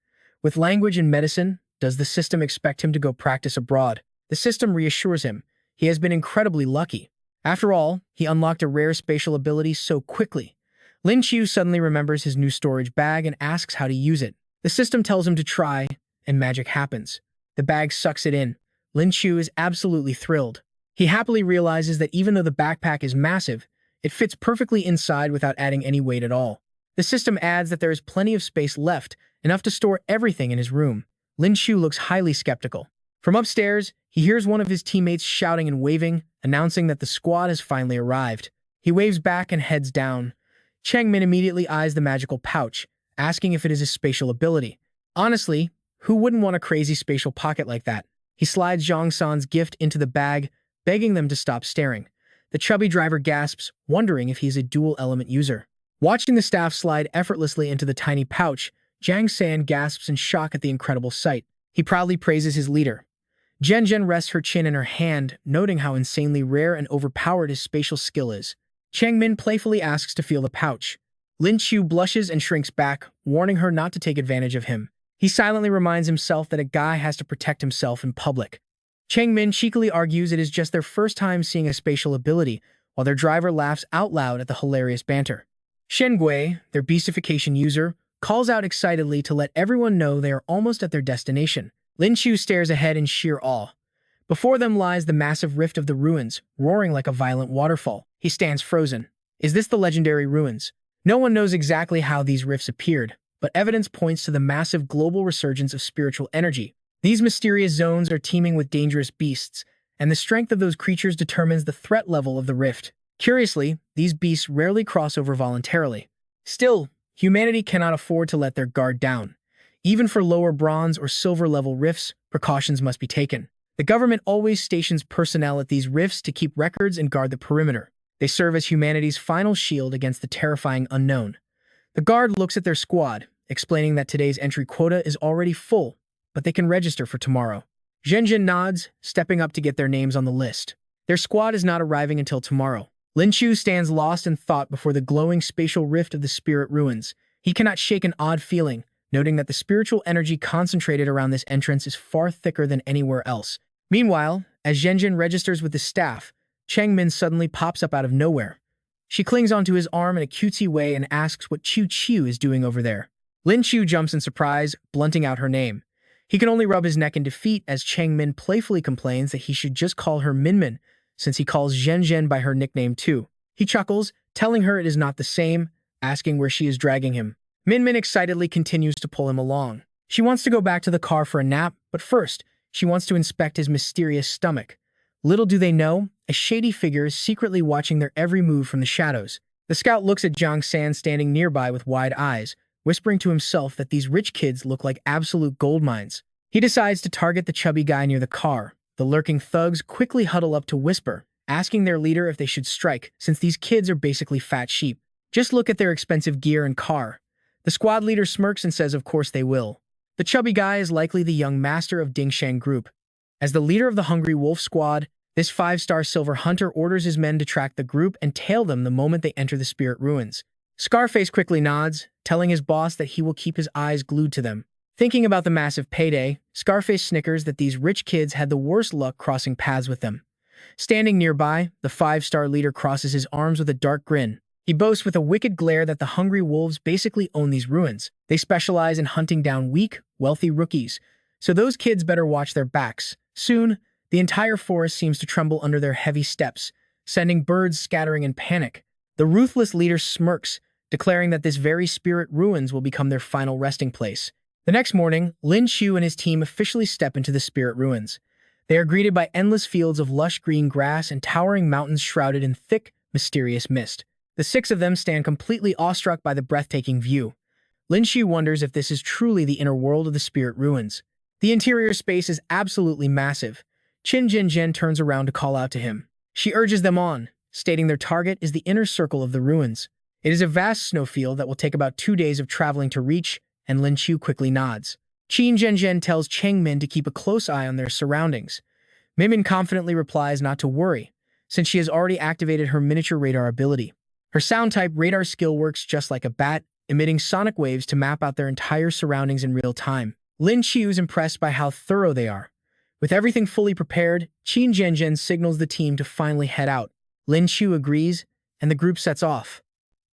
[SPEAKER 1] With language and medicine, does the system expect him to go practice abroad? The system reassures him. He has been incredibly lucky. After all, he unlocked a rare spatial ability so quickly. Lin Qiu suddenly remembers his new storage bag and asks how to use it. The system tells him to try, and magic happens. The bag sucks it in. Lin Qiu is absolutely thrilled. He happily realizes that even though the backpack is massive, it fits perfectly inside without adding any weight at all. The system adds that there is plenty of space left, enough to store everything in his room. Lin Qiu looks highly skeptical. From upstairs, he hears one of his teammates shouting and waving, announcing that the squad has finally arrived. He waves back and heads down. Chang Min immediately eyes the magical pouch, asking if it is his spatial ability. Honestly, who wouldn't want a crazy spatial pocket like that? He slides Zhang San's gift into the bag, begging them to stop staring. The chubby driver gasps, wondering if he's a dual-element user. Watching the staff slide effortlessly into the tiny pouch, Zhang San gasps in shock at the incredible sight. He proudly praises his leader. Zhen Zhen rests her chin in her hand, noting how insanely rare and overpowered his spatial skill is. Chang Min playfully asks to feel the pouch. Lin Qiu blushes and shrinks back, warning her not to take advantage of him. He silently reminds himself that a guy has to protect himself in public. Chang Min cheekily argues it is just their first time seeing a spatial ability, while their driver laughs out loud at the hilarious banter. Shen Gui, their beastification user, calls out excitedly to let everyone know they are almost at their destination. Lin Qiu stares ahead in sheer awe. Before them lies the massive rift of the ruins, roaring like a violent waterfall. He stands frozen. Is this the legendary ruins? No one knows exactly how these rifts appeared, but evidence points to the massive global resurgence of spiritual energy. These mysterious zones are teeming with dangerous beasts, and the strength of those creatures determines the threat level of the rift. Curiously, these beasts rarely cross over voluntarily. Still, humanity cannot afford to let their guard down. Even for lower bronze or silver level rifts, precautions must be taken. The government always stations personnel at these rifts to keep records and guard the perimeter. They serve as humanity's final shield against the terrifying unknown. The guard looks at their squad, explaining that today's entry quota is already full, but they can register for tomorrow. Zhen Zhen nods, stepping up to get their names on the list. Their squad is not arriving until tomorrow. Lin Qiu stands lost in thought before the glowing spatial rift of the spirit ruins. He cannot shake an odd feeling, noting that the spiritual energy concentrated around this entrance is far thicker than anywhere else. Meanwhile, as Zhen Zhen registers with the staff, Chang Min suddenly pops up out of nowhere. She clings onto his arm in a cutesy way and asks what Qiu Qiu is doing over there. Lin Qiu jumps in surprise, blunting out her name. He can only rub his neck in defeat as Chang Min playfully complains that he should just call her Min Min, since he calls Zhen Zhen by her nickname too. He chuckles, telling her it is not the same, asking where she is dragging him. Min Min excitedly continues to pull him along. She wants to go back to the car for a nap, but first, she wants to inspect his mysterious stomach. Little do they know, a shady figure is secretly watching their every move from the shadows. The scout looks at Zhang San standing nearby with wide eyes, whispering to himself that these rich kids look like absolute gold mines. He decides to target the chubby guy near the car. The lurking thugs quickly huddle up to whisper, asking their leader if they should strike, since these kids are basically fat sheep. Just look at their expensive gear and car. The squad leader smirks and says of course they will. The chubby guy is likely the young master of Dingshang Group. As the leader of the Hungry Wolf squad, this 5-star silver hunter orders his men to track the group and tail them the moment they enter the spirit ruins. Scarface quickly nods, telling his boss that he will keep his eyes glued to them. Thinking about the massive payday, Scarface snickers that these rich kids had the worst luck crossing paths with them. Standing nearby, the 5-star leader crosses his arms with a dark grin. He boasts with a wicked glare that the Hungry Wolves basically own these ruins. They specialize in hunting down weak, wealthy rookies, So those kids better watch their backs. Soon, the entire forest seems to tremble under their heavy steps, sending birds scattering in panic. The ruthless leader smirks, declaring that this very spirit ruins will become their final resting place. The next morning, Lin Qiu and his team officially step into the spirit ruins. They are greeted by endless fields of lush green grass and towering mountains shrouded in thick, mysterious mist. The six of them stand completely awestruck by the breathtaking view. Lin Qiu wonders if this is truly the inner world of the spirit ruins. The interior space is absolutely massive. Qin Jinzhen turns around to call out to him. She urges them on, stating their target is the inner circle of the ruins. It is a vast snowfield that will take about 2 days of traveling to reach, and Lin Qiu quickly nods. Qin Jinzhen tells Cheng Min to keep a close eye on their surroundings. Min confidently replies not to worry, since she has already activated her miniature radar ability. Her sound-type radar skill works just like a bat, emitting sonic waves to map out their entire surroundings in real time. Lin Qiu is impressed by how thorough they are. With everything fully prepared, Qin Jinzhen signals the team to finally head out. Lin Qiu agrees, and the group sets off.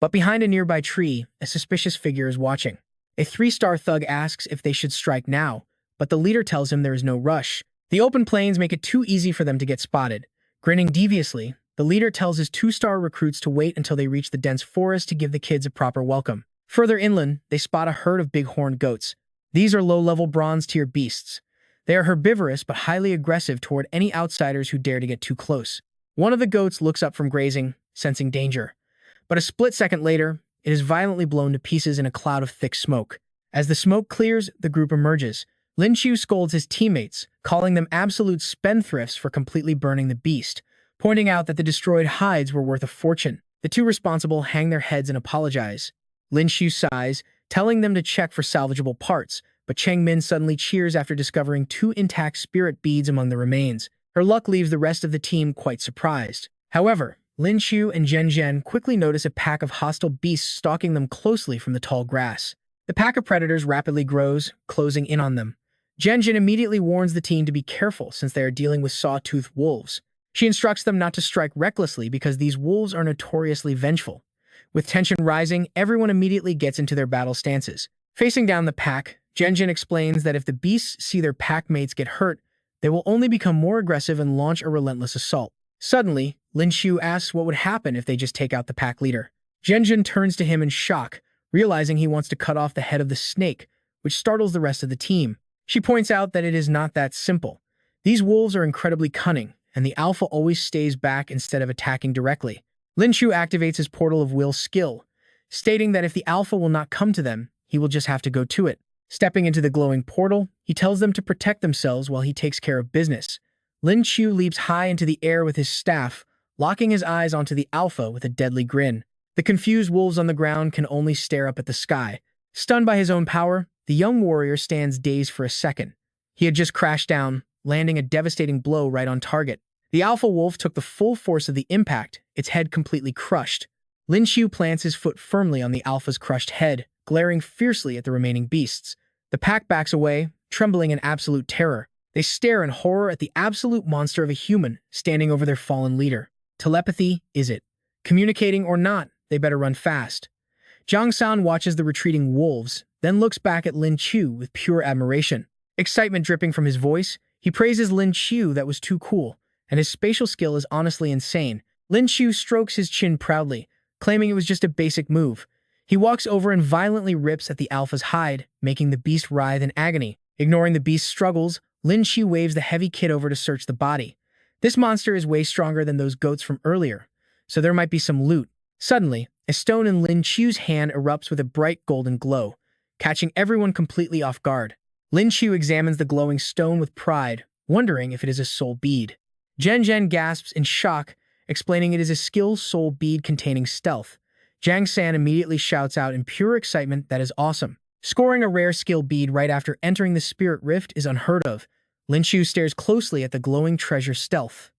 [SPEAKER 1] But behind a nearby tree, a suspicious figure is watching. A 3-star thug asks if they should strike now, but the leader tells him there is no rush. The open plains make it too easy for them to get spotted. Grinning deviously, the leader tells his 2-star recruits to wait until they reach the dense forest to give the kids a proper welcome. Further inland, they spot a herd of big-horned goats. These are low-level bronze-tier beasts. They are herbivorous but highly aggressive toward any outsiders who dare to get too close. One of the goats looks up from grazing, sensing danger. But a split second later, it is violently blown to pieces in a cloud of thick smoke. As the smoke clears, the group emerges. Lin Qiu scolds his teammates, calling them absolute spendthrifts for completely burning the beast, pointing out that the destroyed hides were worth a fortune. The two responsible hang their heads and apologize. Lin Qiu sighs, telling them to check for salvageable parts, but Cheng Min suddenly cheers after discovering 2 intact spirit beads among the remains. Her luck leaves the rest of the team quite surprised. However, Lin Qiu and Zhen Zhen quickly notice a pack of hostile beasts stalking them closely from the tall grass. The pack of predators rapidly grows, closing in on them. Zhen Zhen immediately warns the team to be careful since they are dealing with saw-toothed wolves. She instructs them not to strike recklessly because these wolves are notoriously vengeful. With tension rising, everyone immediately gets into their battle stances. Facing down the pack, Zhen Zhen explains that if the beasts see their pack mates get hurt, they will only become more aggressive and launch a relentless assault. Suddenly, Lin Qiu asks what would happen if they just take out the pack leader. Zhen Zhen turns to him in shock, realizing he wants to cut off the head of the snake, which startles the rest of the team. She points out that it is not that simple. These wolves are incredibly cunning, and the alpha always stays back instead of attacking directly. Lin Qiu activates his Portal of Will skill, stating that if the alpha will not come to them, he will just have to go to it. Stepping into the glowing portal, he tells them to protect themselves while he takes care of business. Lin Qiu leaps high into the air with his staff, locking his eyes onto the alpha with a deadly grin. The confused wolves on the ground can only stare up at the sky. Stunned by his own power, the young warrior stands dazed for a second. He had just crashed down, landing a devastating blow right on target. The alpha wolf took the full force of the impact, its head completely crushed. Lin Qiu plants his foot firmly on the alpha's crushed head, glaring fiercely at the remaining beasts. The pack backs away, trembling in absolute terror. They stare in horror at the absolute monster of a human standing over their fallen leader. Telepathy, is it? Communicating or not, they better run fast. Zhang San watches the retreating wolves, then looks back at Lin Qiu with pure admiration. Excitement dripping from his voice, he praises Lin Qiu that was too cool, and his spatial skill is honestly insane. Lin Qiu strokes his chin proudly, claiming it was just a basic move. He walks over and violently rips at the alpha's hide, making the beast writhe in agony. Ignoring the beast's struggles, Lin Qiu waves the heavy kit over to search the body. This monster is way stronger than those goats from earlier, so there might be some loot. Suddenly, a stone in Lin Qiu's hand erupts with a bright golden glow, catching everyone completely off guard. Lin Qiu examines the glowing stone with pride, wondering if it is a soul bead. Zhen Zhen gasps in shock, explaining it is a skill soul bead containing stealth. Zhang San immediately shouts out in pure excitement that is awesome. Scoring a rare skill bead right after entering the spirit rift is unheard of. Lin Qiu stares closely at the glowing treasure stealth.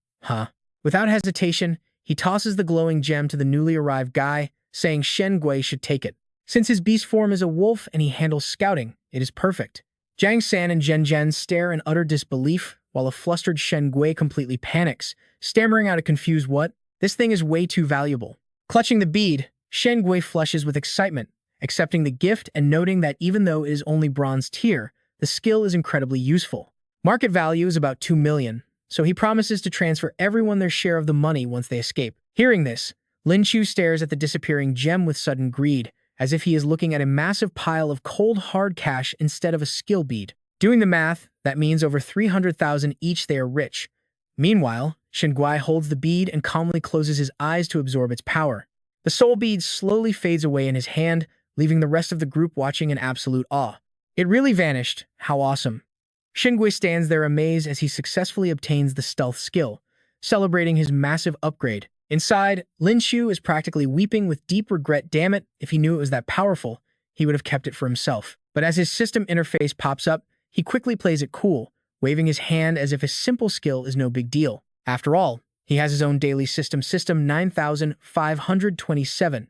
[SPEAKER 1] Without hesitation, he tosses the glowing gem to the newly arrived guy, saying Shen Gui should take it. Since his beast form is a wolf and he handles scouting, it is perfect. Zhang San and Zhen Zhen stare in utter disbelief, while a flustered Shen Gui completely panics, stammering out a confused what? This thing is way too valuable. Clutching the bead, Shen Gui flushes with excitement, accepting the gift and noting that even though it is only bronze tier, the skill is incredibly useful. Market value is about 2 million, so he promises to transfer everyone their share of the money once they escape. Hearing this, Lin Qiu stares at the disappearing gem with sudden greed, as if he is looking at a massive pile of cold hard cash instead of a skill bead. Doing the math, that means over 300,000 each. They are rich. Meanwhile, Guai holds the bead and calmly closes his eyes to absorb its power. The soul bead slowly fades away in his hand, leaving the rest of the group watching in absolute awe. It really vanished. How awesome. Guai stands there amazed as he successfully obtains the stealth skill, celebrating his massive upgrade. Inside, Lin Qiu is practically weeping with deep regret. Damn it, if he knew it was that powerful, he would have kept it for himself. But as his system interface pops up, he quickly plays it cool, waving his hand as if a simple skill is no big deal. After all, he has his own daily system 9527.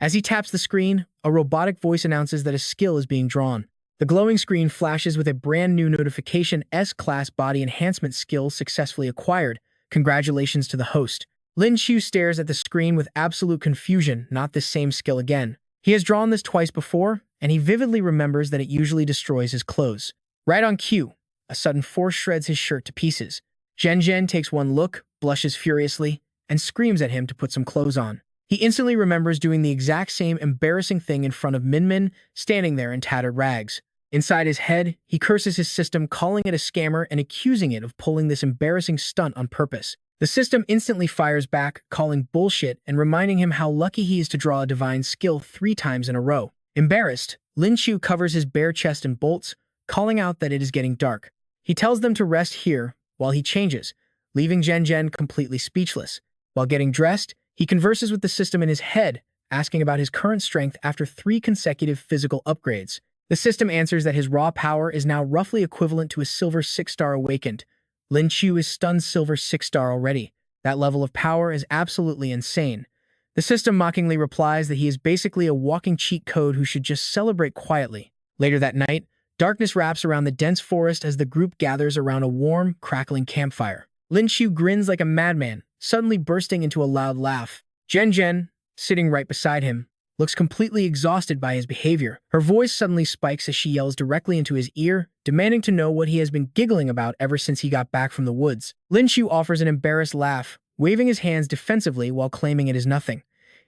[SPEAKER 1] As he taps the screen, a robotic voice announces that a skill is being drawn. The glowing screen flashes with a brand new notification: S-Class Body Enhancement Skill successfully acquired. Congratulations to the host. Lin Qiu stares at the screen with absolute confusion. Not this same skill again. He has drawn this twice before, and he vividly remembers that it usually destroys his clothes. Right on cue, a sudden force shreds his shirt to pieces. Zhen takes one look, blushes furiously, and screams at him to put some clothes on. He instantly remembers doing the exact same embarrassing thing in front of Min, standing there in tattered rags. Inside his head, he curses his system, calling it a scammer and accusing it of pulling this embarrassing stunt on purpose. The system instantly fires back, calling bullshit and reminding him how lucky he is to draw a divine skill 3 times in a row. Embarrassed, Lin Qiu covers his bare chest and bolts, calling out that it is getting dark. He tells them to rest here while he changes, leaving Zhen completely speechless. While getting dressed, he converses with the system in his head, asking about his current strength after 3 consecutive physical upgrades. The system answers that his raw power is now roughly equivalent to a silver 6-star awakened. Lin Qiu is stunned. Silver 6-star already. That level of power is absolutely insane. The system mockingly replies that he is basically a walking cheat code who should just celebrate quietly. Later that night, darkness wraps around the dense forest as the group gathers around a warm, crackling campfire. Lin Qiu grins like a madman, suddenly bursting into a loud laugh. Zhen, sitting right beside him, looks completely exhausted by his behavior. Her voice suddenly spikes as she yells directly into his ear, demanding to know what he has been giggling about ever since he got back from the woods. Lin Qiu offers an embarrassed laugh, waving his hands defensively while claiming it is nothing.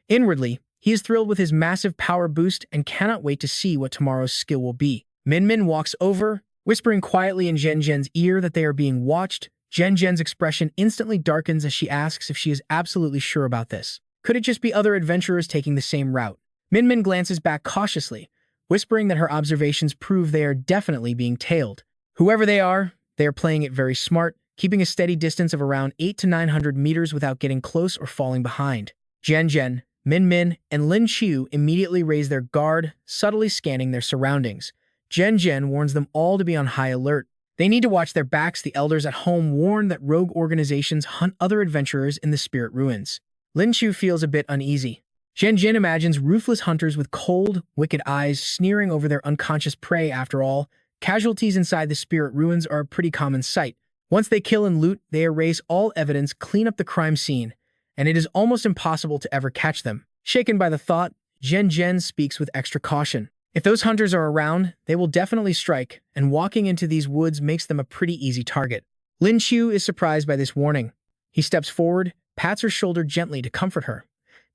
[SPEAKER 1] Inwardly, he is thrilled with his massive power boost and cannot wait to see what tomorrow's skill will be. Min walks over, whispering quietly in Zhen's ear that they are being watched. Zhen's expression instantly darkens as she asks if she is absolutely sure about this. Could it just be other adventurers taking the same route? Min glances back cautiously, whispering that her observations prove they are definitely being tailed. Whoever they are playing it very smart, keeping a steady distance of around 800 to 900 meters without getting close or falling behind. Zhen, Min, and Lin Qiu immediately raise their guard, subtly scanning their surroundings. Zhen warns them all to be on high alert. They need to watch their backs. The elders at home warn that rogue organizations hunt other adventurers in the spirit ruins. Lin Qiu feels a bit uneasy. Zhen imagines ruthless hunters with cold, wicked eyes sneering over their unconscious prey. After all, casualties inside the spirit ruins are a pretty common sight. Once they kill and loot, they erase all evidence, clean up the crime scene, and it is almost impossible to ever catch them. Shaken by the thought, Zhen speaks with extra caution. If those hunters are around, they will definitely strike, and walking into these woods makes them a pretty easy target. Lin Qiu is surprised by this warning. He steps forward, pats her shoulder gently to comfort her,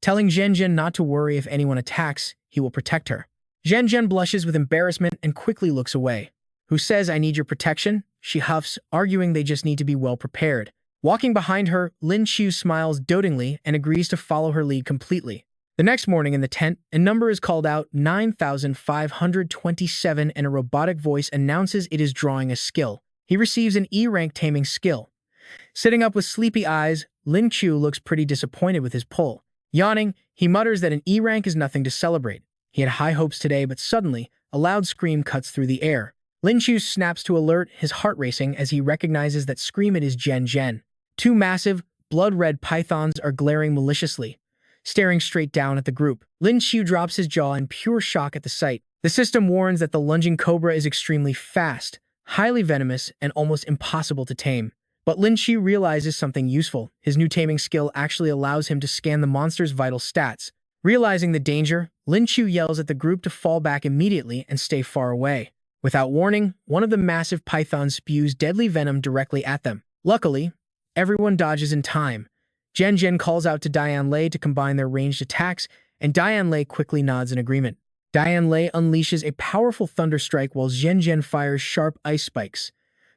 [SPEAKER 1] telling Zhen not to worry. If anyone attacks, he will protect her. Zhen blushes with embarrassment and quickly looks away. Who says I need your protection? She huffs, arguing they just need to be well prepared. Walking behind her, Lin Qiu smiles dotingly and agrees to follow her lead completely. The next morning in the tent, a number is called out, 9527, and a robotic voice announces it is drawing a skill. He receives an E-rank taming skill. Sitting up with sleepy eyes, Lin Qiu looks pretty disappointed with his pull. Yawning, he mutters that an E-rank is nothing to celebrate. He had high hopes today, but suddenly, a loud scream cuts through the air. Lin Qiu snaps to alert, his heart racing as he recognizes that scream. It is Zhen. 2 massive, blood-red pythons are glaring maliciously, staring straight down at the group. Lin Qiu drops his jaw in pure shock at the sight. The system warns that the lunging cobra is extremely fast, highly venomous, and almost impossible to tame. But Lin Qiu realizes something useful. His new taming skill actually allows him to scan the monster's vital stats. Realizing the danger, Lin Qiu yells at the group to fall back immediately and stay far away. Without warning, one of the massive pythons spews deadly venom directly at them. Luckily, everyone dodges in time. Zhen Zhen calls out to Dian Lei to combine their ranged attacks, and Dian Lei quickly nods in agreement. Dian Lei unleashes a powerful thunder strike while Zhen Zhen fires sharp ice spikes.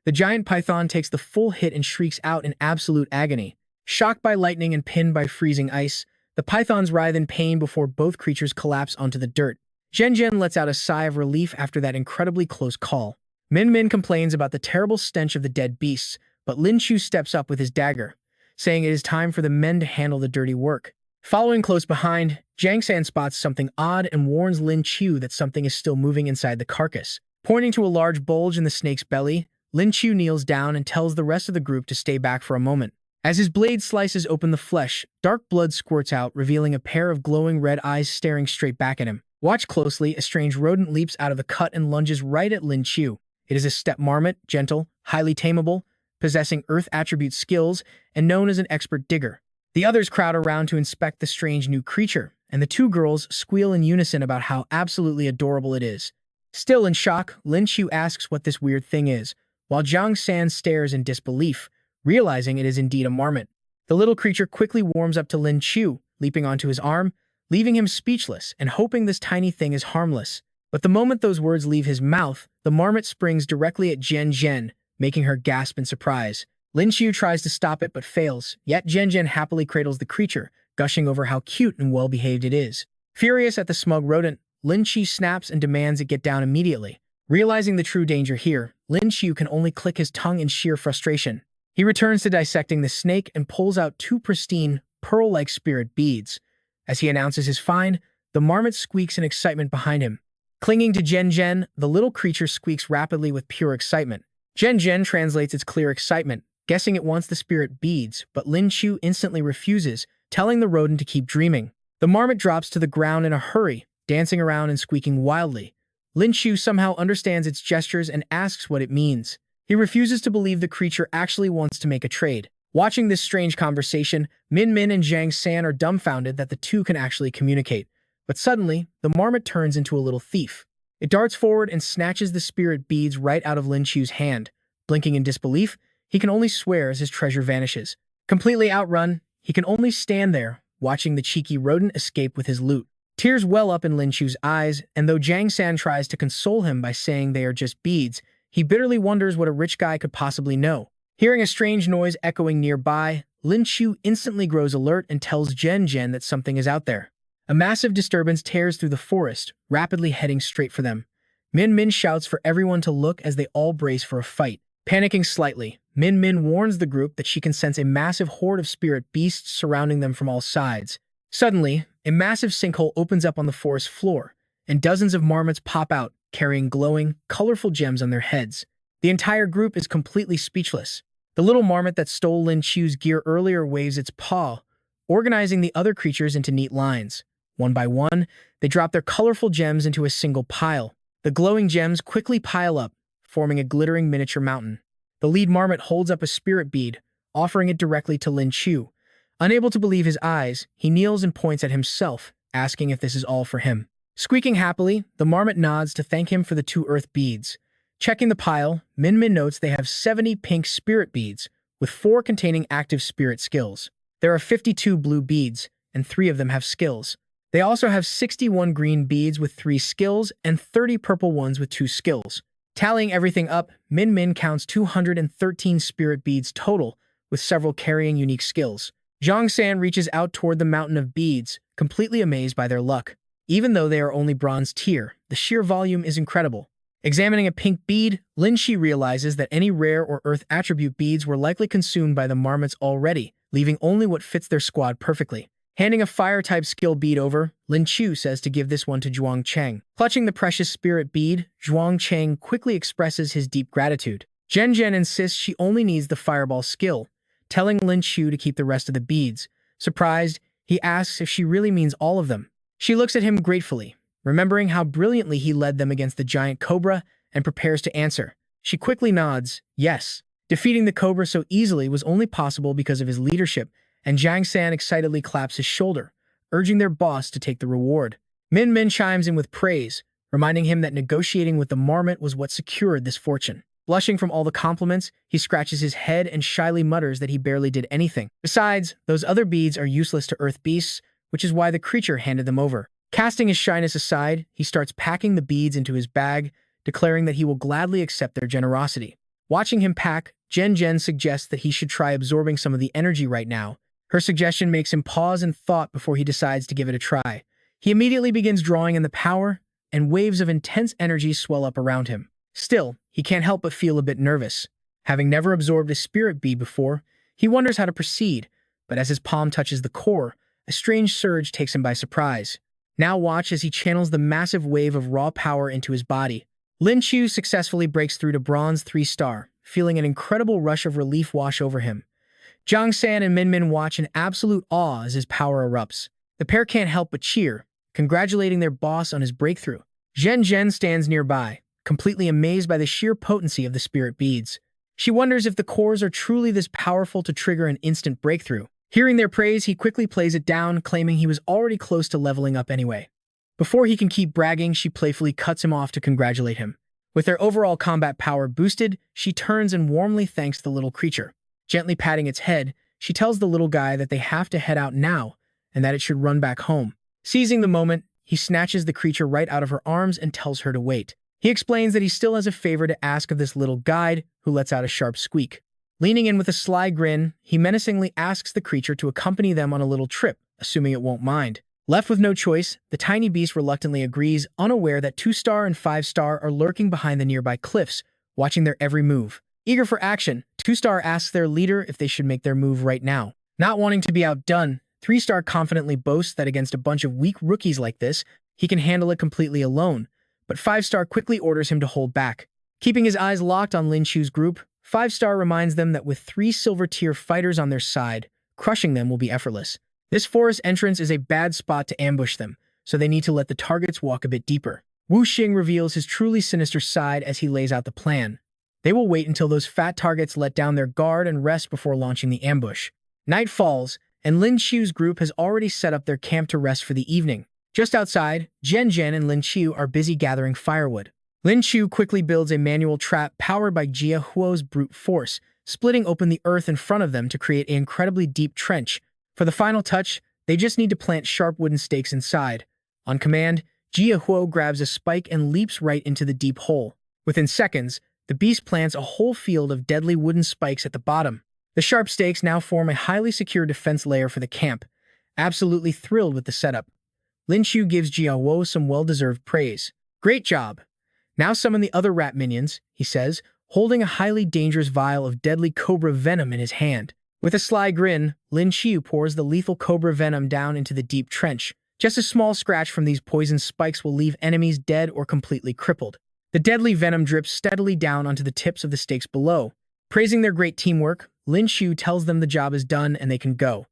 [SPEAKER 1] The giant python takes the full hit and shrieks out in absolute agony. Shocked by lightning and pinned by freezing ice, the pythons writhe in pain before both creatures collapse onto the dirt. Zhen Zhen lets out a sigh of relief after that incredibly close call. Min Min complains about the terrible stench of the dead beasts, but Lin Qiu steps up with his dagger, saying it is time for the men to handle the dirty work. Following close behind, Jiang San spots something odd and warns Lin Qiu that something is still moving inside the carcass. Pointing to a large bulge in the snake's belly, Lin Qiu kneels down and tells the rest of the group to stay back for a moment. As his blade slices open the flesh, dark blood squirts out, revealing a pair of glowing red eyes staring straight back at him. Watch closely, a strange rodent leaps out of the cut and lunges right at Lin Qiu. It is a steppe marmot, gentle, highly tameable, possessing earth attribute skills, and known as an expert digger. The others crowd around to inspect the strange new creature, and the two girls squeal in unison about how absolutely adorable it is. Still in shock, Lin Qiu asks what this weird thing is, while Jiang San stares in disbelief, realizing it is indeed a marmot. The little creature quickly warms up to Lin Qiu, leaping onto his arm, leaving him speechless and hoping this tiny thing is harmless. But the moment those words leave his mouth, the marmot springs directly at Zhen Zhen, making her gasp in surprise. Lin Qiu tries to stop it but fails, yet Zhen Zhen happily cradles the creature, gushing over how cute and well-behaved it is. Furious at the smug rodent, Lin Qiu snaps and demands it get down immediately. Realizing the true danger here, Lin Qiu can only click his tongue in sheer frustration. He returns to dissecting the snake and pulls out two pristine, pearl-like spirit beads. As he announces his find, the marmot squeaks in excitement behind him. Clinging to Zhen Zhen, the little creature squeaks rapidly with pure excitement. Zhen Zhen translates its clear excitement, guessing it wants the spirit beads, but Lin Qiu instantly refuses, telling the rodent to keep dreaming. The marmot drops to the ground in a hurry, dancing around and squeaking wildly. Lin Qiu somehow understands its gestures and asks what it means. He refuses to believe the creature actually wants to make a trade. Watching this strange conversation, Min Min and Jiang San are dumbfounded that the two can actually communicate. But suddenly, the marmot turns into a little thief. It darts forward and snatches the spirit beads right out of Lin Qiu's hand. Blinking in disbelief, he can only swear as his treasure vanishes. Completely outrun, he can only stand there, watching the cheeky rodent escape with his loot. Tears well up in Lin Qiu's eyes, and though Jiang San tries to console him by saying they are just beads, he bitterly wonders what a rich guy could possibly know. Hearing a strange noise echoing nearby, Lin Qiu instantly grows alert and tells Zhen Zhen that something is out there. A massive disturbance tears through the forest, rapidly heading straight for them. Min Min shouts for everyone to look as they all brace for a fight. Panicking slightly, Min Min warns the group that she can sense a massive horde of spirit beasts surrounding them from all sides. Suddenly, a massive sinkhole opens up on the forest floor, and dozens of marmots pop out, carrying glowing, colorful gems on their heads. The entire group is completely speechless. The little marmot that stole Lin Qiu's gear earlier waves its paw, organizing the other creatures into neat lines. One by one, they drop their colorful gems into a single pile. The glowing gems quickly pile up, forming a glittering miniature mountain. The lead marmot holds up a spirit bead, offering it directly to Lin Qiu. Unable to believe his eyes, he kneels and points at himself, asking if this is all for him. Squeaking happily, the marmot nods to thank him for the 2 earth beads. Checking the pile, Min Min notes they have 70 pink spirit beads, with 4 containing active spirit skills. There are 52 blue beads, and 3 of them have skills. They also have 61 green beads with 3 skills and 30 purple ones with 2 skills. Tallying everything up, Min Min counts 213 spirit beads total, with several carrying unique skills. Jiang San reaches out toward the mountain of beads, completely amazed by their luck. Even though they are only bronze tier, the sheer volume is incredible. Examining a pink bead, Lin Qiu realizes that any rare or earth attribute beads were likely consumed by the marmots already, leaving only what fits their squad perfectly. Handing a fire-type skill bead over, Lin Qiu says to give this one to Zhuang Cheng. Clutching the precious spirit bead, Zhuang Cheng quickly expresses his deep gratitude. Zhen Zhen insists she only needs the fireball skill, telling Lin Qiu to keep the rest of the beads. Surprised, he asks if she really means all of them. She looks at him gratefully, remembering how brilliantly he led them against the giant cobra, and prepares to answer. She quickly nods, yes. Defeating the cobra so easily was only possible because of his leadership, and Jiang San excitedly claps his shoulder, urging their boss to take the reward. Min Min chimes in with praise, reminding him that negotiating with the marmot was what secured this fortune. Blushing from all the compliments, he scratches his head and shyly mutters that he barely did anything. Besides, those other beads are useless to earth beasts, which is why the creature handed them over. Casting his shyness aside, he starts packing the beads into his bag, declaring that he will gladly accept their generosity. Watching him pack, Jen suggests that he should try absorbing some of the energy right now. Her suggestion makes him pause in thought before he decides to give it a try. He immediately begins drawing in the power, and waves of intense energy swell up around him. Still, he can't help but feel a bit nervous. Having never absorbed a spirit bead before, he wonders how to proceed, but as his palm touches the core, a strange surge takes him by surprise. Now watch as he channels the massive wave of raw power into his body. Lin Qiu successfully breaks through to bronze 3-star, feeling an incredible rush of relief wash over him. Jiang San and Min watch in absolute awe as his power erupts. The pair can't help but cheer, congratulating their boss on his breakthrough. Jen stands nearby, completely amazed by the sheer potency of the spirit beads. She wonders if the cores are truly this powerful to trigger an instant breakthrough. Hearing their praise, he quickly plays it down, claiming he was already close to leveling up anyway. Before he can keep bragging, she playfully cuts him off to congratulate him. With their overall combat power boosted, she turns and warmly thanks the little creature. Gently patting its head, she tells the little guy that they have to head out now and that it should run back home. Seizing the moment, he snatches the creature right out of her arms and tells her to wait. He explains that he still has a favor to ask of this little guide, who lets out a sharp squeak. Leaning in with a sly grin, he menacingly asks the creature to accompany them on a little trip, assuming it won't mind. Left with no choice, the tiny beast reluctantly agrees, unaware that 2-star and 5-star are lurking behind the nearby cliffs, watching their every move. Eager for action, 2-star asks their leader if they should make their move right now. Not wanting to be outdone, 3-star confidently boasts that against a bunch of weak rookies like this, he can handle it completely alone, but 5-star quickly orders him to hold back. Keeping his eyes locked on Lin Qiu's group, 5-star reminds them that with 3 silver-tier fighters on their side, crushing them will be effortless. This forest entrance is a bad spot to ambush them, so they need to let the targets walk a bit deeper. Wu Xing reveals his truly sinister side as he lays out the plan. They will wait until those fat targets let down their guard and rest before launching the ambush. Night falls, and Lin Qiu's group has already set up their camp to rest for the evening. Just outside, Jen and Lin Qiu are busy gathering firewood. Lin Qiu quickly builds a manual trap powered by Jia Huo's brute force, splitting open the earth in front of them to create an incredibly deep trench. For the final touch, they just need to plant sharp wooden stakes inside. On command, Jia Huo grabs a spike and leaps right into the deep hole. Within seconds, the beast plants a whole field of deadly wooden spikes at the bottom. The sharp stakes now form a highly secure defense layer for the camp. Absolutely thrilled with the setup, Lin Qiu gives Jia Huo some well-deserved praise. Great job! Now summon the other rat minions, he says, holding a highly dangerous vial of deadly cobra venom in his hand. With a sly grin, Lin Qiu pours the lethal cobra venom down into the deep trench. Just a small scratch from these poison spikes will leave enemies dead or completely crippled. The deadly venom drips steadily down onto the tips of the stakes below. Praising their great teamwork, Lin Qiu tells them the job is done and they can go.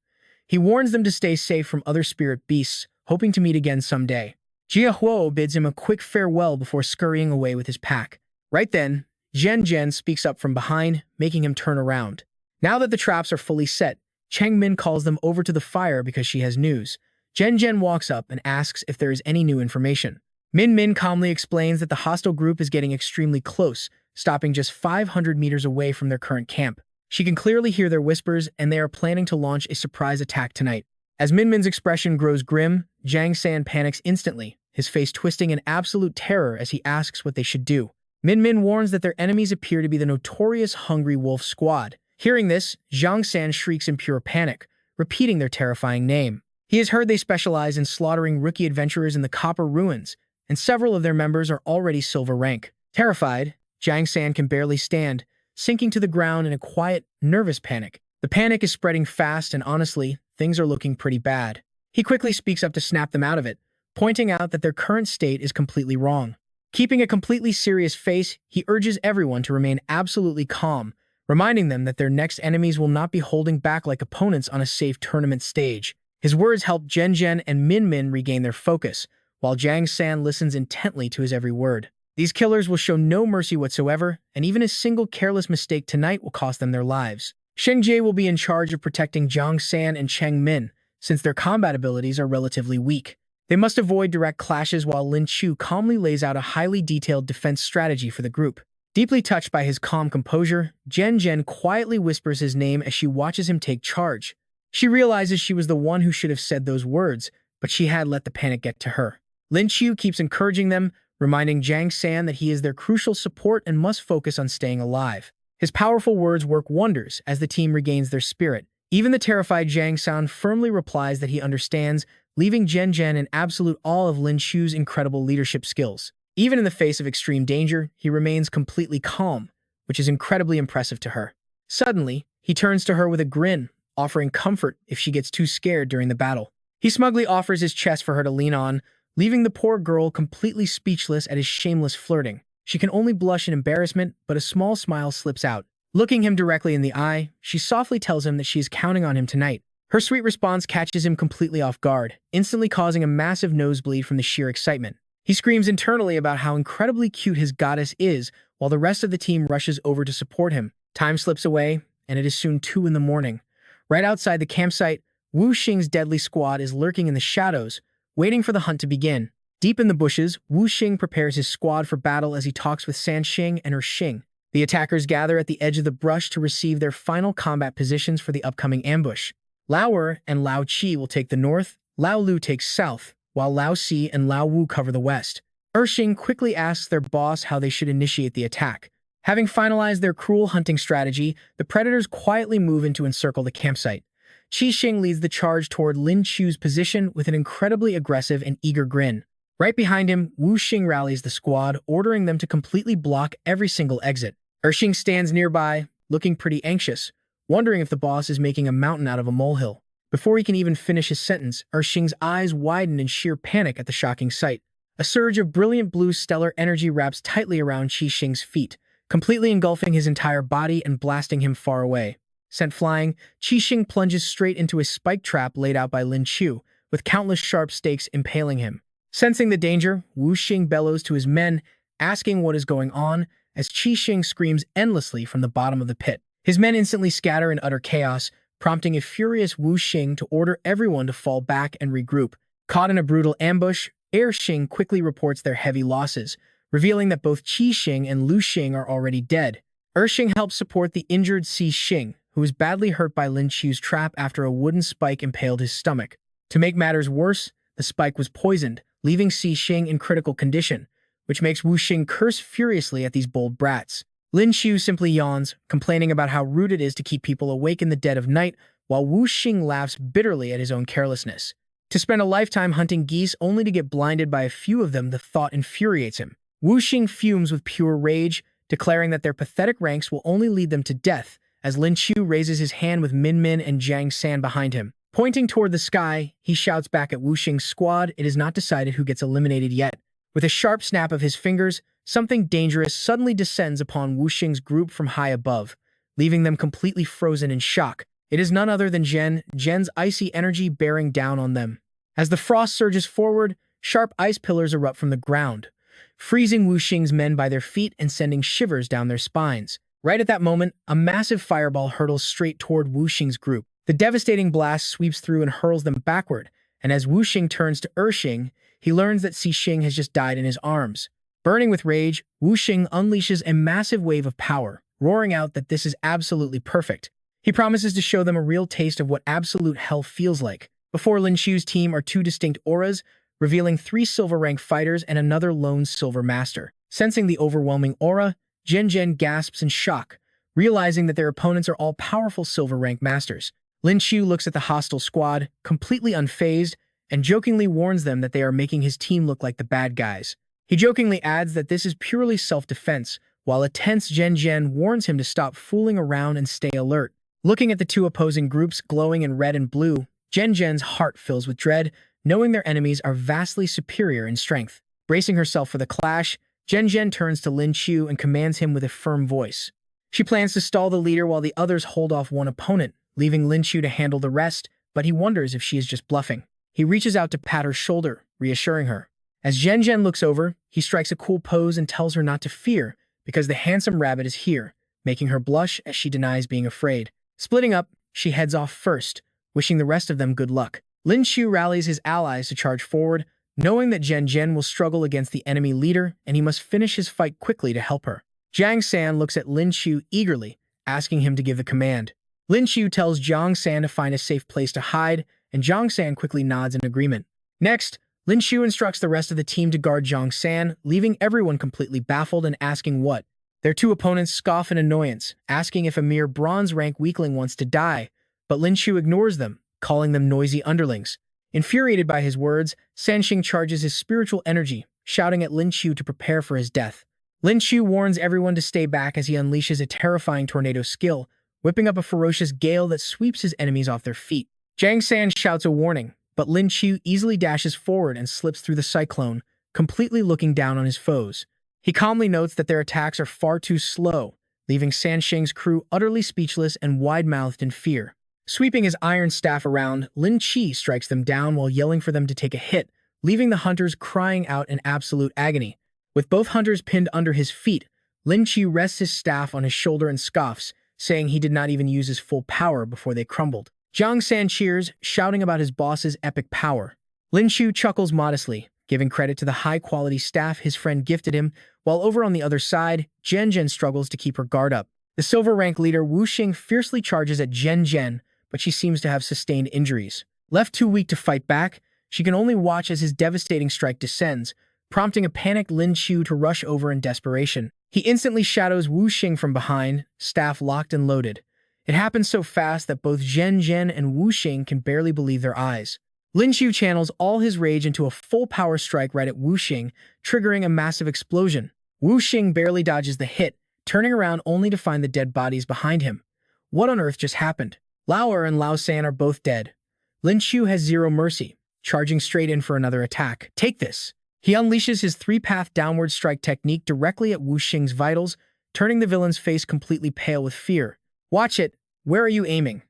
[SPEAKER 1] He warns them to stay safe from other spirit beasts, hoping to meet again someday. Jia Huo bids him a quick farewell before scurrying away with his pack. Right then, Jen speaks up from behind, making him turn around. Now that the traps are fully set, Chengmin calls them over to the fire because she has news. Jen walks up and asks if there is any new information. Min calmly explains that the hostile group is getting extremely close, stopping just 500 meters away from their current camp. She can clearly hear their whispers, and they are planning to launch a surprise attack tonight. As Min's expression grows grim, Jiang San panics instantly, his face twisting in absolute terror as he asks what they should do. Min warns that their enemies appear to be the notorious Hungry Wolf Squad. Hearing this, Jiang San shrieks in pure panic, repeating their terrifying name. He has heard they specialize in slaughtering rookie adventurers in the Copper Ruins, and several of their members are already silver rank. Terrified, Jiang San can barely stand, sinking to the ground in a quiet, nervous panic. The panic is spreading fast, and honestly, things are looking pretty bad. He quickly speaks up to snap them out of it, pointing out that their current state is completely wrong. Keeping a completely serious face, he urges everyone to remain absolutely calm, reminding them that their next enemies will not be holding back like opponents on a safe tournament stage. His words help Jen and Min regain their focus, while Jiang San listens intently to his every word. These killers will show no mercy whatsoever, and even a single careless mistake tonight will cost them their lives. Sheng Jie will be in charge of protecting Jiang San and Cheng Min, since their combat abilities are relatively weak. They must avoid direct clashes while Lin Qiu calmly lays out a highly detailed defense strategy for the group. Deeply touched by his calm composure, Zhen Zhen quietly whispers his name as she watches him take charge. She realizes she was the one who should have said those words, but she had let the panic get to her. Lin Qiu keeps encouraging them, reminding Zhang San that he is their crucial support and must focus on staying alive. His powerful words work wonders as the team regains their spirit. Even the terrified Zhang San firmly replies that he understands, leaving Zhen Zhen in absolute awe of Lin Qiu's incredible leadership skills. Even in the face of extreme danger, he remains completely calm, which is incredibly impressive to her. Suddenly, he turns to her with a grin, offering comfort if she gets too scared during the battle. He smugly offers his chest for her to lean on, leaving the poor girl completely speechless at his shameless flirting. She can only blush in embarrassment, but a small smile slips out. Looking him directly in the eye, she softly tells him that she is counting on him tonight. Her sweet response catches him completely off guard, instantly causing a massive nosebleed from the sheer excitement. He screams internally about how incredibly cute his goddess is, while the rest of the team rushes over to support him. Time slips away, and it is soon 2 in the morning. Right outside the campsite, Wu Xing's deadly squad is lurking in the shadows, waiting for the hunt to begin. Deep in the bushes, Wu Xing prepares his squad for battle as he talks with San Xing and her Xing. The attackers gather at the edge of the brush to receive their final combat positions for the upcoming ambush. Lao Er and Lao Qi will take the north, Lao Lu takes south, while Lao Si and Lao Wu cover the west. Xing quickly asks their boss how they should initiate the attack. Having finalized their cruel hunting strategy, the predators quietly move in to encircle the campsite. Qi Xing leads the charge toward Lin Qiu's position with an incredibly aggressive and eager grin. Right behind him, Wu Xing rallies the squad, ordering them to completely block every single exit. Xing stands nearby, looking pretty anxious, wondering if the boss is making a mountain out of a molehill. Before he can even finish his sentence, Xing's eyes widen in sheer panic at the shocking sight. A surge of brilliant blue stellar energy wraps tightly around Qi Xing's feet, completely engulfing his entire body and blasting him far away. Sent flying, Qi Xing plunges straight into a spike trap laid out by Lin Qiu, with countless sharp stakes impaling him. Sensing the danger, Wu Xing bellows to his men, asking what is going on, as Qi Xing screams endlessly from the bottom of the pit. His men instantly scatter in utter chaos, prompting a furious Wu Xing to order everyone to fall back and regroup. Caught in a brutal ambush, Xing quickly reports their heavy losses, revealing that both Qi Xing and Lu Xing are already dead. Xing helps support the injured Si Xing, who was badly hurt by Lin Qiu's trap after a wooden spike impaled his stomach. To make matters worse, the spike was poisoned, leaving Si Xing in critical condition, which makes Wu Xing curse furiously at these bold brats. Lin Qiu simply yawns, complaining about how rude it is to keep people awake in the dead of night, while Wu Xing laughs bitterly at his own carelessness. To spend a lifetime hunting geese only to get blinded by a few of them, the thought infuriates him. Wu Xing fumes with pure rage, declaring that their pathetic ranks will only lead them to death, as Lin Qiu raises his hand with Min Min and Zhang San behind him. Pointing toward the sky, he shouts back at Wu Xing's squad, "It is not decided who gets eliminated yet." With a sharp snap of his fingers, something dangerous suddenly descends upon Wu Xing's group from high above, leaving them completely frozen in shock. It is none other than Zhen's icy energy bearing down on them. As the frost surges forward, sharp ice pillars erupt from the ground, freezing Wu Xing's men by their feet and sending shivers down their spines. Right at that moment, a massive fireball hurtles straight toward Wu Xing's group. The devastating blast sweeps through and hurls them backward, and as Wu Xing turns to Xing, he learns that Si Xing has just died in his arms. Burning with rage, Wu Xing unleashes a massive wave of power, roaring out that this is absolutely perfect. He promises to show them a real taste of what absolute hell feels like. Before Lin Qiu's team are 2 distinct auras, revealing 3 silver rank fighters and another lone silver master. Sensing the overwhelming aura, Zhen Zhen gasps in shock, realizing that their opponents are all powerful silver rank masters. Lin Qiu looks at the hostile squad, completely unfazed, and jokingly warns them that they are making his team look like the bad guys. He jokingly adds that this is purely self-defense, while a tense Zhen Zhen warns him to stop fooling around and stay alert. Looking at the 2 opposing groups glowing in red and blue, Zhen Zhen's heart fills with dread, knowing their enemies are vastly superior in strength. Bracing herself for the clash, Zhen Zhen turns to Lin Qiu and commands him with a firm voice. She plans to stall the leader while the others hold off one opponent, leaving Lin Qiu to handle the rest, but he wonders if she is just bluffing. He reaches out to pat her shoulder, reassuring her. As Zhen Zhen looks over, he strikes a cool pose and tells her not to fear, because the handsome rabbit is here, making her blush as she denies being afraid. Splitting up, she heads off first, wishing the rest of them good luck. Lin Qiu rallies his allies to charge forward, knowing that Zhen Zhen will struggle against the enemy leader and he must finish his fight quickly to help her. Jiang San looks at Lin Qiu eagerly, asking him to give the command. Lin Qiu tells Jiang San to find a safe place to hide, and Jiang San quickly nods in agreement. Next, Lin Qiu instructs the rest of the team to guard Jiang San, leaving everyone completely baffled and asking what. Their two opponents scoff in annoyance, asking if a mere bronze-rank weakling wants to die, but Lin Qiu ignores them, calling them noisy underlings. Infuriated by his words, Sanxing charges his spiritual energy, shouting at Lin Qiu to prepare for his death. Lin Qiu warns everyone to stay back as he unleashes a terrifying tornado skill, whipping up a ferocious gale that sweeps his enemies off their feet. Jiang San shouts a warning, but Lin Qiu easily dashes forward and slips through the cyclone, completely looking down on his foes. He calmly notes that their attacks are far too slow, leaving Sanxing's crew utterly speechless and wide-mouthed in fear. Sweeping his iron staff around, Lin Qiu strikes them down while yelling for them to take a hit, leaving the hunters crying out in absolute agony. With both hunters pinned under his feet, Lin Qiu rests his staff on his shoulder and scoffs, saying he did not even use his full power before they crumbled. Jiang San cheers, shouting about his boss's epic power. Lin Qiu chuckles modestly, giving credit to the high-quality staff his friend gifted him, while over on the other side, Zhen Zhen struggles to keep her guard up. The silver-rank leader Wu Xing fiercely charges at Zhen Zhen, but she seems to have sustained injuries. Left too weak to fight back, she can only watch as his devastating strike descends, prompting a panicked Lin Qiu to rush over in desperation. He instantly shadows Wu Xing from behind, staff locked and loaded. It happens so fast that both Zhen Zhen and Wu Xing can barely believe their eyes. Lin Qiu channels all his rage into a full-power strike right at Wu Xing, triggering a massive explosion. Wu Xing barely dodges the hit, turning around only to find the dead bodies behind him. What on earth just happened? Lao Er and Lao San are both dead. Lin Qiu has zero mercy, charging straight in for another attack. Take this! He unleashes his three-path downward strike technique directly at Wu Xing's vitals, turning the villain's face completely pale with fear. Watch it! Where are you aiming?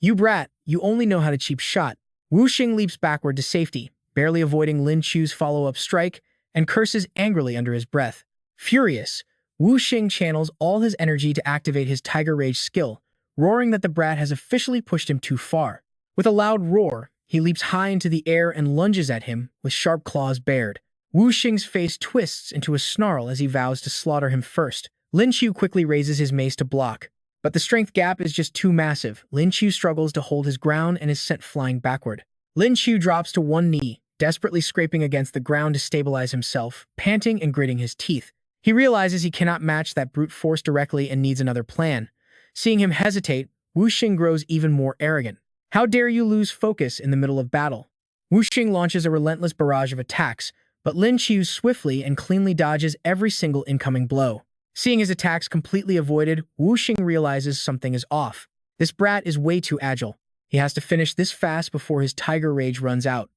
[SPEAKER 1] You brat, you only know how to cheap shot. Wu Xing leaps backward to safety, barely avoiding Lin Qiu's follow-up strike, and curses angrily under his breath. Furious, Wu Xing channels all his energy to activate his Tiger Rage skill, roaring that the brat has officially pushed him too far. With a loud roar, he leaps high into the air and lunges at him with sharp claws bared. Wu Xing's face twists into a snarl as he vows to slaughter him first. Lin Qiu quickly raises his mace to block, but the strength gap is just too massive. Lin Qiu struggles to hold his ground and is sent flying backward. Lin Qiu drops to one knee, desperately scraping against the ground to stabilize himself, panting and gritting his teeth. He realizes he cannot match that brute force directly and needs another plan. Seeing him hesitate, Wu Xing grows even more arrogant. How dare you lose focus in the middle of battle? Wu Xing launches a relentless barrage of attacks, but Lin Qiu swiftly and cleanly dodges every single incoming blow. Seeing his attacks completely avoided, Wu Xing realizes something is off. This brat is way too agile. He has to finish this fast before his Tiger Rage runs out.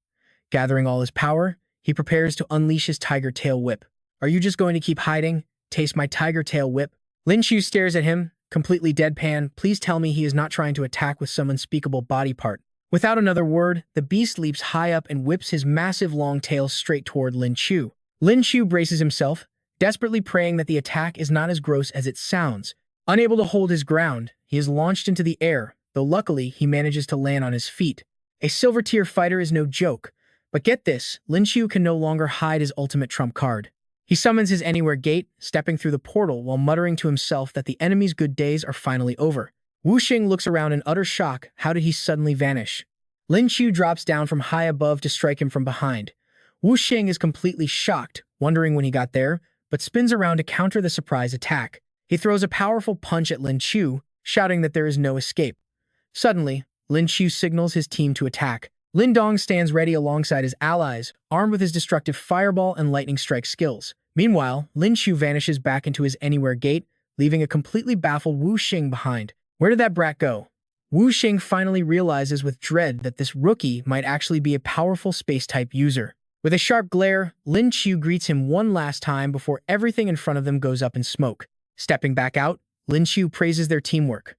[SPEAKER 1] Gathering all his power, he prepares to unleash his Tiger Tail Whip. Are you just going to keep hiding? Taste my Tiger Tail Whip. Lin Qiu stares at him, completely deadpan. Please tell me he is not trying to attack with some unspeakable body part. Without another word, the beast leaps high up and whips his massive long tail straight toward Lin Qiu. Lin Qiu braces himself, desperately praying that the attack is not as gross as it sounds. Unable to hold his ground, he is launched into the air, though luckily he manages to land on his feet. A silver-tier fighter is no joke, but get this, Lin Qiu can no longer hide his ultimate trump card. He summons his Anywhere Gate, stepping through the portal while muttering to himself that the enemy's good days are finally over. Wu Xing looks around in utter shock. How did he suddenly vanish? Lin Qiu drops down from high above to strike him from behind. Wu Xing is completely shocked, wondering when he got there, but spins around to counter the surprise attack. He throws a powerful punch at Lin Qiu, shouting that there is no escape. Suddenly, Lin Qiu signals his team to attack. Lin Dong stands ready alongside his allies, armed with his destructive fireball and lightning strike skills. Meanwhile, Lin Qiu vanishes back into his Anywhere Gate, leaving a completely baffled Wu Xing behind. Where did that brat go? Wu Xing finally realizes with dread that this rookie might actually be a powerful space-type user. With a sharp glare, Lin Qiu greets him one last time before everything in front of them goes up in smoke. Stepping back out, Lin Qiu praises their teamwork.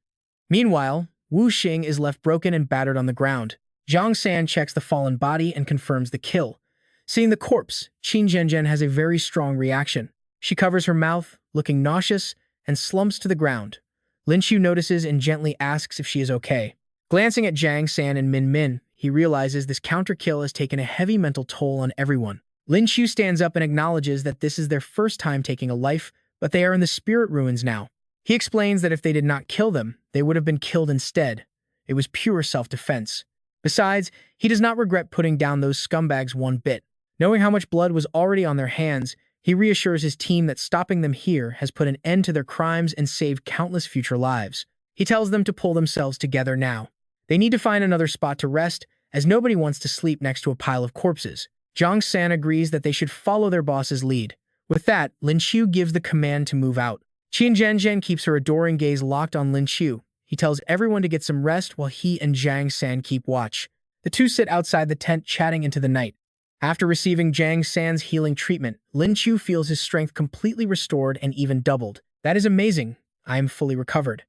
[SPEAKER 1] Meanwhile, Wu Xing is left broken and battered on the ground. Jiang San checks the fallen body and confirms the kill. Seeing the corpse, Qin Zhenzhen has a very strong reaction. She covers her mouth, looking nauseous, and slumps to the ground. Lin Qiu notices and gently asks if she is okay. Glancing at Jiang San and Min Min, he realizes this counter-kill has taken a heavy mental toll on everyone. Lin Qiu stands up and acknowledges that this is their first time taking a life, but they are in the spirit ruins now. He explains that if they did not kill them, they would have been killed instead. It was pure self-defense. Besides, he does not regret putting down those scumbags one bit. Knowing how much blood was already on their hands, he reassures his team that stopping them here has put an end to their crimes and saved countless future lives. He tells them to pull themselves together now. They need to find another spot to rest, as nobody wants to sleep next to a pile of corpses. Zhang San agrees that they should follow their boss's lead. With that, Lin Qiu gives the command to move out. Qin Zhenzhen keeps her adoring gaze locked on Lin Qiu. He tells everyone to get some rest while he and Zhang San keep watch. The two sit outside the tent chatting into the night. After receiving Zhang San's healing treatment, Lin Qiu feels his strength completely restored and even doubled. That is amazing. I am fully recovered.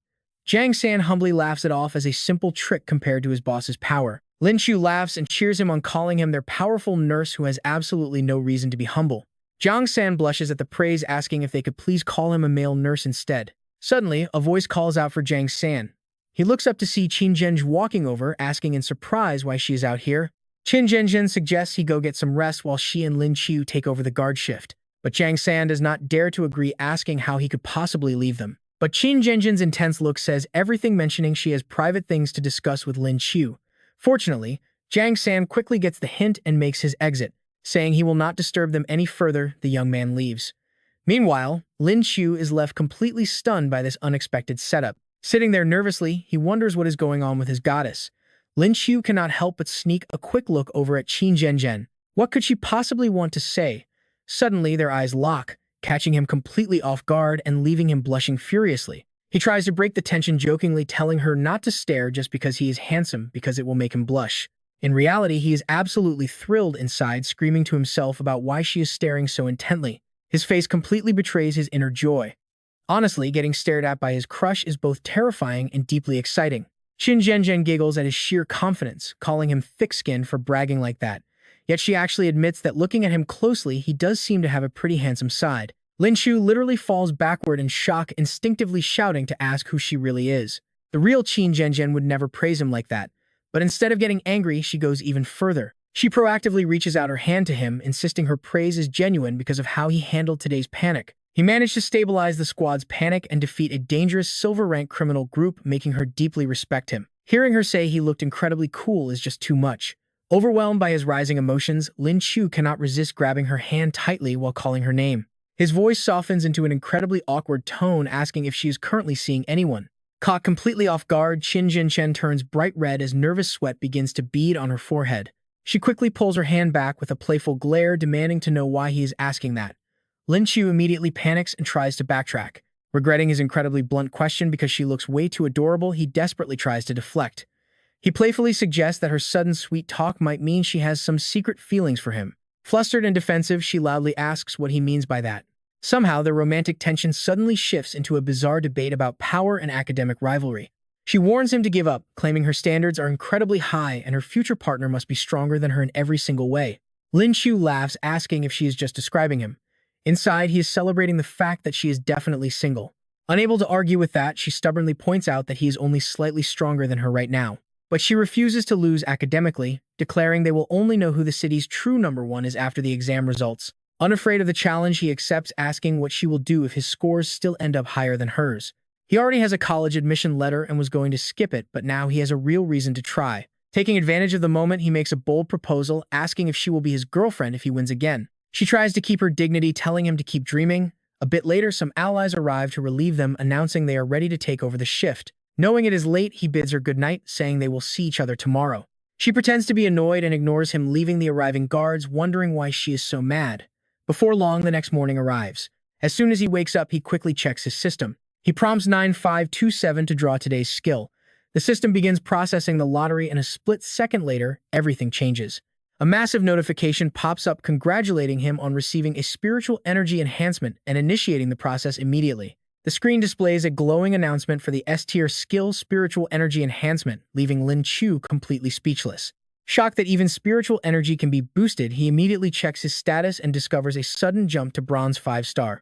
[SPEAKER 1] Zhang San humbly laughs it off as a simple trick compared to his boss's power. Lin Qiu laughs and cheers him on calling him their powerful nurse who has absolutely no reason to be humble. Zhang San blushes at the praise, asking if they could please call him a male nurse instead. Suddenly, a voice calls out for Zhang San. He looks up to see Qin Zhenzhen walking over, asking in surprise why she is out here. Qin Zhenzhen suggests he go get some rest while she and Lin Qiu take over the guard shift. But Zhang San does not dare to agree, asking how he could possibly leave them. But Qin Zhenzhen's intense look says everything, mentioning she has private things to discuss with Lin Qiu. Fortunately, Zhang San quickly gets the hint and makes his exit. Saying he will not disturb them any further, the young man leaves. Meanwhile, Lin Qiu is left completely stunned by this unexpected setup. Sitting there nervously, he wonders what is going on with his goddess. Lin Qiu cannot help but sneak a quick look over at Qin Zhenzhen. What could she possibly want to say? Suddenly, their eyes lock, catching him completely off guard and leaving him blushing furiously. He tries to break the tension, jokingly telling her not to stare just because he is handsome, because it will make him blush. In reality, he is absolutely thrilled inside, screaming to himself about why she is staring so intently. His face completely betrays his inner joy. Honestly, getting stared at by his crush is both terrifying and deeply exciting. Qin Zhenzhen giggles at his sheer confidence, calling him thick-skinned for bragging like that. Yet she actually admits that looking at him closely, he does seem to have a pretty handsome side. Lin Qiu literally falls backward in shock, instinctively shouting to ask who she really is. The real Qin Zhenzhen would never praise him like that. But instead of getting angry, she goes even further. She proactively reaches out her hand to him, insisting her praise is genuine because of how he handled today's panic. He managed to stabilize the squad's panic and defeat a dangerous silver-rank criminal group, making her deeply respect him. Hearing her say he looked incredibly cool is just too much. Overwhelmed by his rising emotions, Lin Qiu cannot resist grabbing her hand tightly while calling her name. His voice softens into an incredibly awkward tone, asking if she is currently seeing anyone. Caught completely off guard, Qin Zhenzhen turns bright red as nervous sweat begins to bead on her forehead. She quickly pulls her hand back with a playful glare, demanding to know why he is asking that. Lin Qiu immediately panics and tries to backtrack. Regretting his incredibly blunt question because she looks way too adorable, he desperately tries to deflect. He playfully suggests that her sudden sweet talk might mean she has some secret feelings for him. Flustered and defensive, she loudly asks what he means by that. Somehow, their romantic tension suddenly shifts into a bizarre debate about power and academic rivalry. She warns him to give up, claiming her standards are incredibly high and her future partner must be stronger than her in every single way. Lin Qiu laughs, asking if she is just describing him. Inside, he is celebrating the fact that she is definitely single. Unable to argue with that, she stubbornly points out that he is only slightly stronger than her right now. But she refuses to lose academically, declaring they will only know who the city's true number one is after the exam results. Unafraid of the challenge, he accepts, asking what she will do if his scores still end up higher than hers. He already has a college admission letter and was going to skip it, but now he has a real reason to try. Taking advantage of the moment, he makes a bold proposal, asking if she will be his girlfriend if he wins again. She tries to keep her dignity, telling him to keep dreaming. A bit later, some allies arrive to relieve them, announcing they are ready to take over the shift. Knowing it is late, he bids her goodnight, saying they will see each other tomorrow. She pretends to be annoyed and ignores him, leaving the arriving guards, wondering why she is so mad. Before long, the next morning arrives. As soon as he wakes up, he quickly checks his system. He prompts 9527 to draw today's skill. The system begins processing the lottery, and a split second later, everything changes. A massive notification pops up congratulating him on receiving a spiritual energy enhancement and initiating the process immediately. The screen displays a glowing announcement for the S-Tier Skill Spiritual Energy Enhancement, leaving Lin Qiu completely speechless. Shocked that even spiritual energy can be boosted, he immediately checks his status and discovers a sudden jump to Bronze 5-star.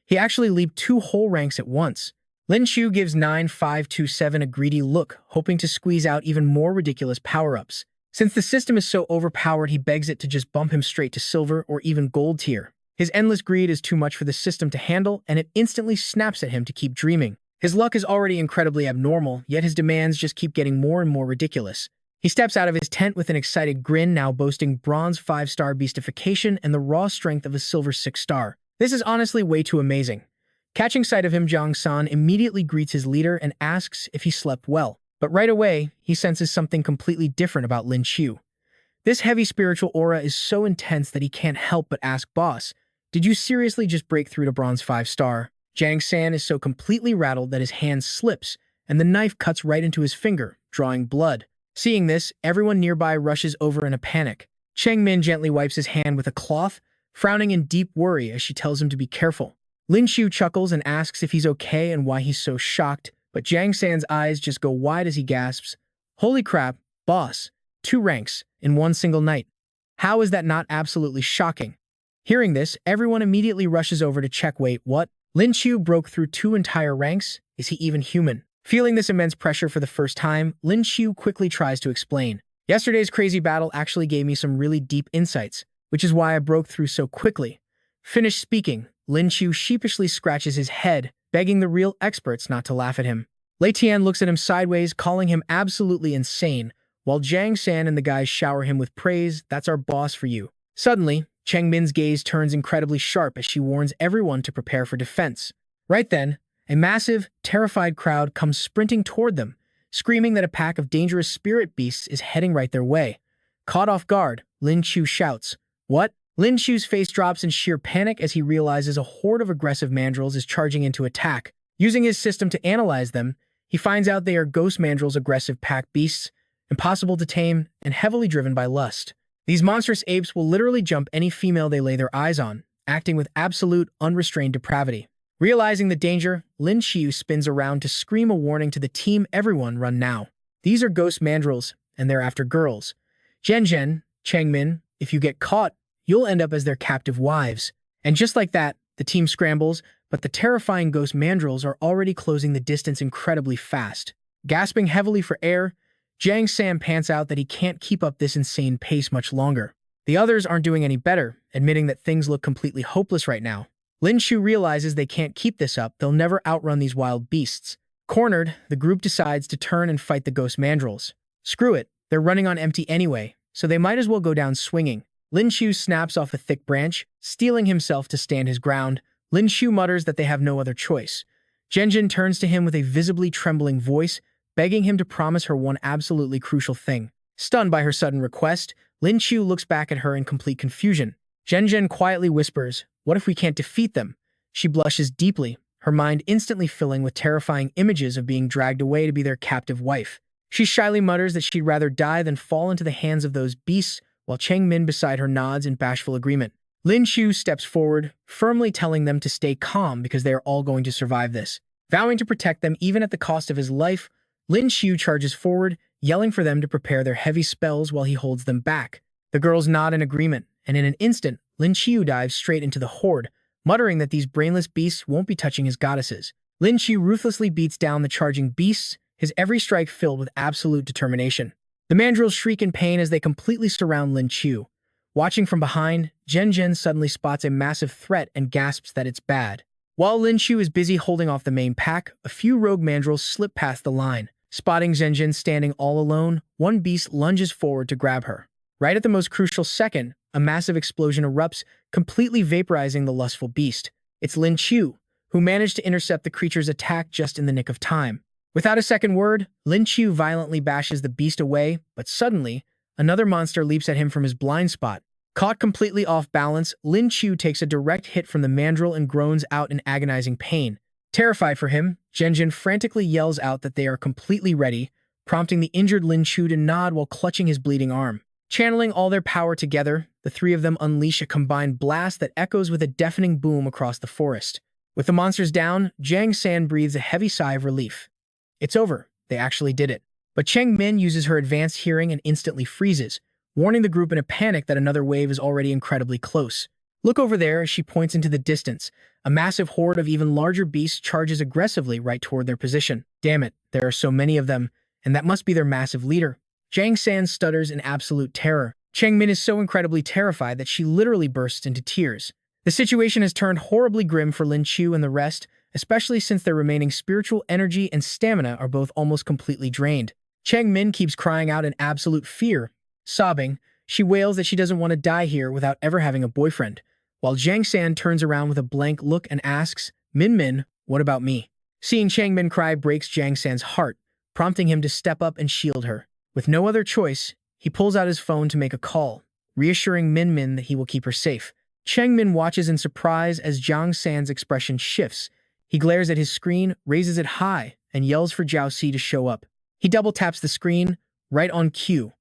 [SPEAKER 1] He actually leaped 2 whole ranks at once. Lin Qiu gives 9527 a greedy look, hoping to squeeze out even more ridiculous power-ups. Since the system is so overpowered, he begs it to just bump him straight to silver or even gold tier. His endless greed is too much for the system to handle, and it instantly snaps at him to keep dreaming. His luck is already incredibly abnormal, yet his demands just keep getting more and more ridiculous. He steps out of his tent with an excited grin, now boasting bronze 5-star beastification and the raw strength of a silver 6-star. This is honestly way too amazing. Catching sight of him, Jiang San immediately greets his leader and asks if he slept well. But right away, he senses something completely different about Lin Qiu. This heavy spiritual aura is so intense that he can't help but ask, "Boss, did you seriously just break through to bronze 5-star?" Jiang San is so completely rattled that his hand slips, and the knife cuts right into his finger, drawing blood. Seeing this, everyone nearby rushes over in a panic. Cheng Min gently wipes his hand with a cloth, frowning in deep worry as she tells him to be careful. Lin Qiu chuckles and asks if he's okay and why he's so shocked, but Jiang San's eyes just go wide as he gasps, "Holy crap, boss, 2 ranks in one single night. How is that not absolutely shocking?" Hearing this, everyone immediately rushes over to check. Wait, what? Lin Qiu broke through 2 entire ranks? Is he even human? Feeling this immense pressure for the first time, Lin Qiu quickly tries to explain. Yesterday's crazy battle actually gave me some really deep insights, which is why I broke through so quickly. Finished speaking, Lin Qiu sheepishly scratches his head, begging the real experts not to laugh at him. Lei Tian looks at him sideways, calling him absolutely insane, while Jiang San and the guys shower him with praise. "That's our boss for you." Suddenly, Cheng Min's gaze turns incredibly sharp as she warns everyone to prepare for defense. Right then, a massive, terrified crowd comes sprinting toward them, screaming that a pack of dangerous spirit beasts is heading right their way. Caught off guard, Lin Qiu shouts, "What?" Lin Qiu's face drops in sheer panic as he realizes a horde of aggressive mandrills is charging in to attack. Using his system to analyze them, he finds out they are ghost mandrills, aggressive pack beasts, impossible to tame, and heavily driven by lust. These monstrous apes will literally jump any female they lay their eyes on, acting with absolute, unrestrained depravity. Realizing the danger, Lin Qiu spins around to scream a warning to the team. "Everyone run now. These are ghost mandrills, and they're after girls. Zhen, Cheng Min, if you get caught, you'll end up as their captive wives." And just like that, the team scrambles, but the terrifying ghost mandrills are already closing the distance incredibly fast. Gasping heavily for air, Jiang San pants out that he can't keep up this insane pace much longer. The others aren't doing any better, admitting that things look completely hopeless right now. Lin Qiu realizes they can't keep this up, they'll never outrun these wild beasts. Cornered, the group decides to turn and fight the ghost mandrills. Screw it, they're running on empty anyway, so they might as well go down swinging. Lin Qiu snaps off a thick branch, steeling himself to stand his ground. Lin Qiu mutters that they have no other choice. Zhen turns to him with a visibly trembling voice, begging him to promise her one absolutely crucial thing. Stunned by her sudden request, Lin Qiu looks back at her in complete confusion. Zhen quietly whispers, "What if we can't defeat them?" She blushes deeply, her mind instantly filling with terrifying images of being dragged away to be their captive wife. She shyly mutters that she'd rather die than fall into the hands of those beasts, while Cheng Min beside her nods in bashful agreement. Lin Qiu steps forward, firmly telling them to stay calm because they are all going to survive this. Vowing to protect them even at the cost of his life, Lin Qiu charges forward, yelling for them to prepare their heavy spells while he holds them back. The girls nod in agreement, and in an instant, Lin Qiu dives straight into the horde, muttering that these brainless beasts won't be touching his goddesses. Lin Qiu ruthlessly beats down the charging beasts, his every strike filled with absolute determination. The mandrills shriek in pain as they completely surround Lin Qiu. Watching from behind, Zhen suddenly spots a massive threat and gasps that it's bad. While Lin Qiu is busy holding off the main pack, a few rogue mandrills slip past the line. Spotting Zhen standing all alone, one beast lunges forward to grab her. Right at the most crucial second, a massive explosion erupts, completely vaporizing the lustful beast. It's Lin Qiu, who managed to intercept the creature's attack just in the nick of time. Without a second word, Lin Qiu violently bashes the beast away, but suddenly, another monster leaps at him from his blind spot. Caught completely off balance, Lin Qiu takes a direct hit from the mandrill and groans out in agonizing pain. Terrified for him, Zhen frantically yells out that they are completely ready, prompting the injured Lin Qiu to nod while clutching his bleeding arm. Channeling all their power together, the three of them unleash a combined blast that echoes with a deafening boom across the forest. With the monsters down, Jiang San breathes a heavy sigh of relief. It's over. They actually did it. But Cheng Min uses her advanced hearing and instantly freezes, warning the group in a panic that another wave is already incredibly close. Look over there as she points into the distance. A massive horde of even larger beasts charges aggressively right toward their position. Damn it, there are so many of them, and that must be their massive leader. Jiang San stutters in absolute terror. Cheng Min is so incredibly terrified that she literally bursts into tears. The situation has turned horribly grim for Lin Qiu and the rest, especially since their remaining spiritual energy and stamina are both almost completely drained. Cheng Min keeps crying out in absolute fear. Sobbing, she wails that she doesn't want to die here without ever having a boyfriend, while Jiang San turns around with a blank look and asks, Min Min, what about me? Seeing Cheng Min cry breaks Jiang San's heart, prompting him to step up and shield her. With no other choice, he pulls out his phone to make a call, reassuring Min Min that he will keep her safe. Cheng Min watches in surprise as Jiang San's expression shifts. He glares at his screen, raises it high, and yells for Jiao Si to show up. He double-taps the screen, right on cue.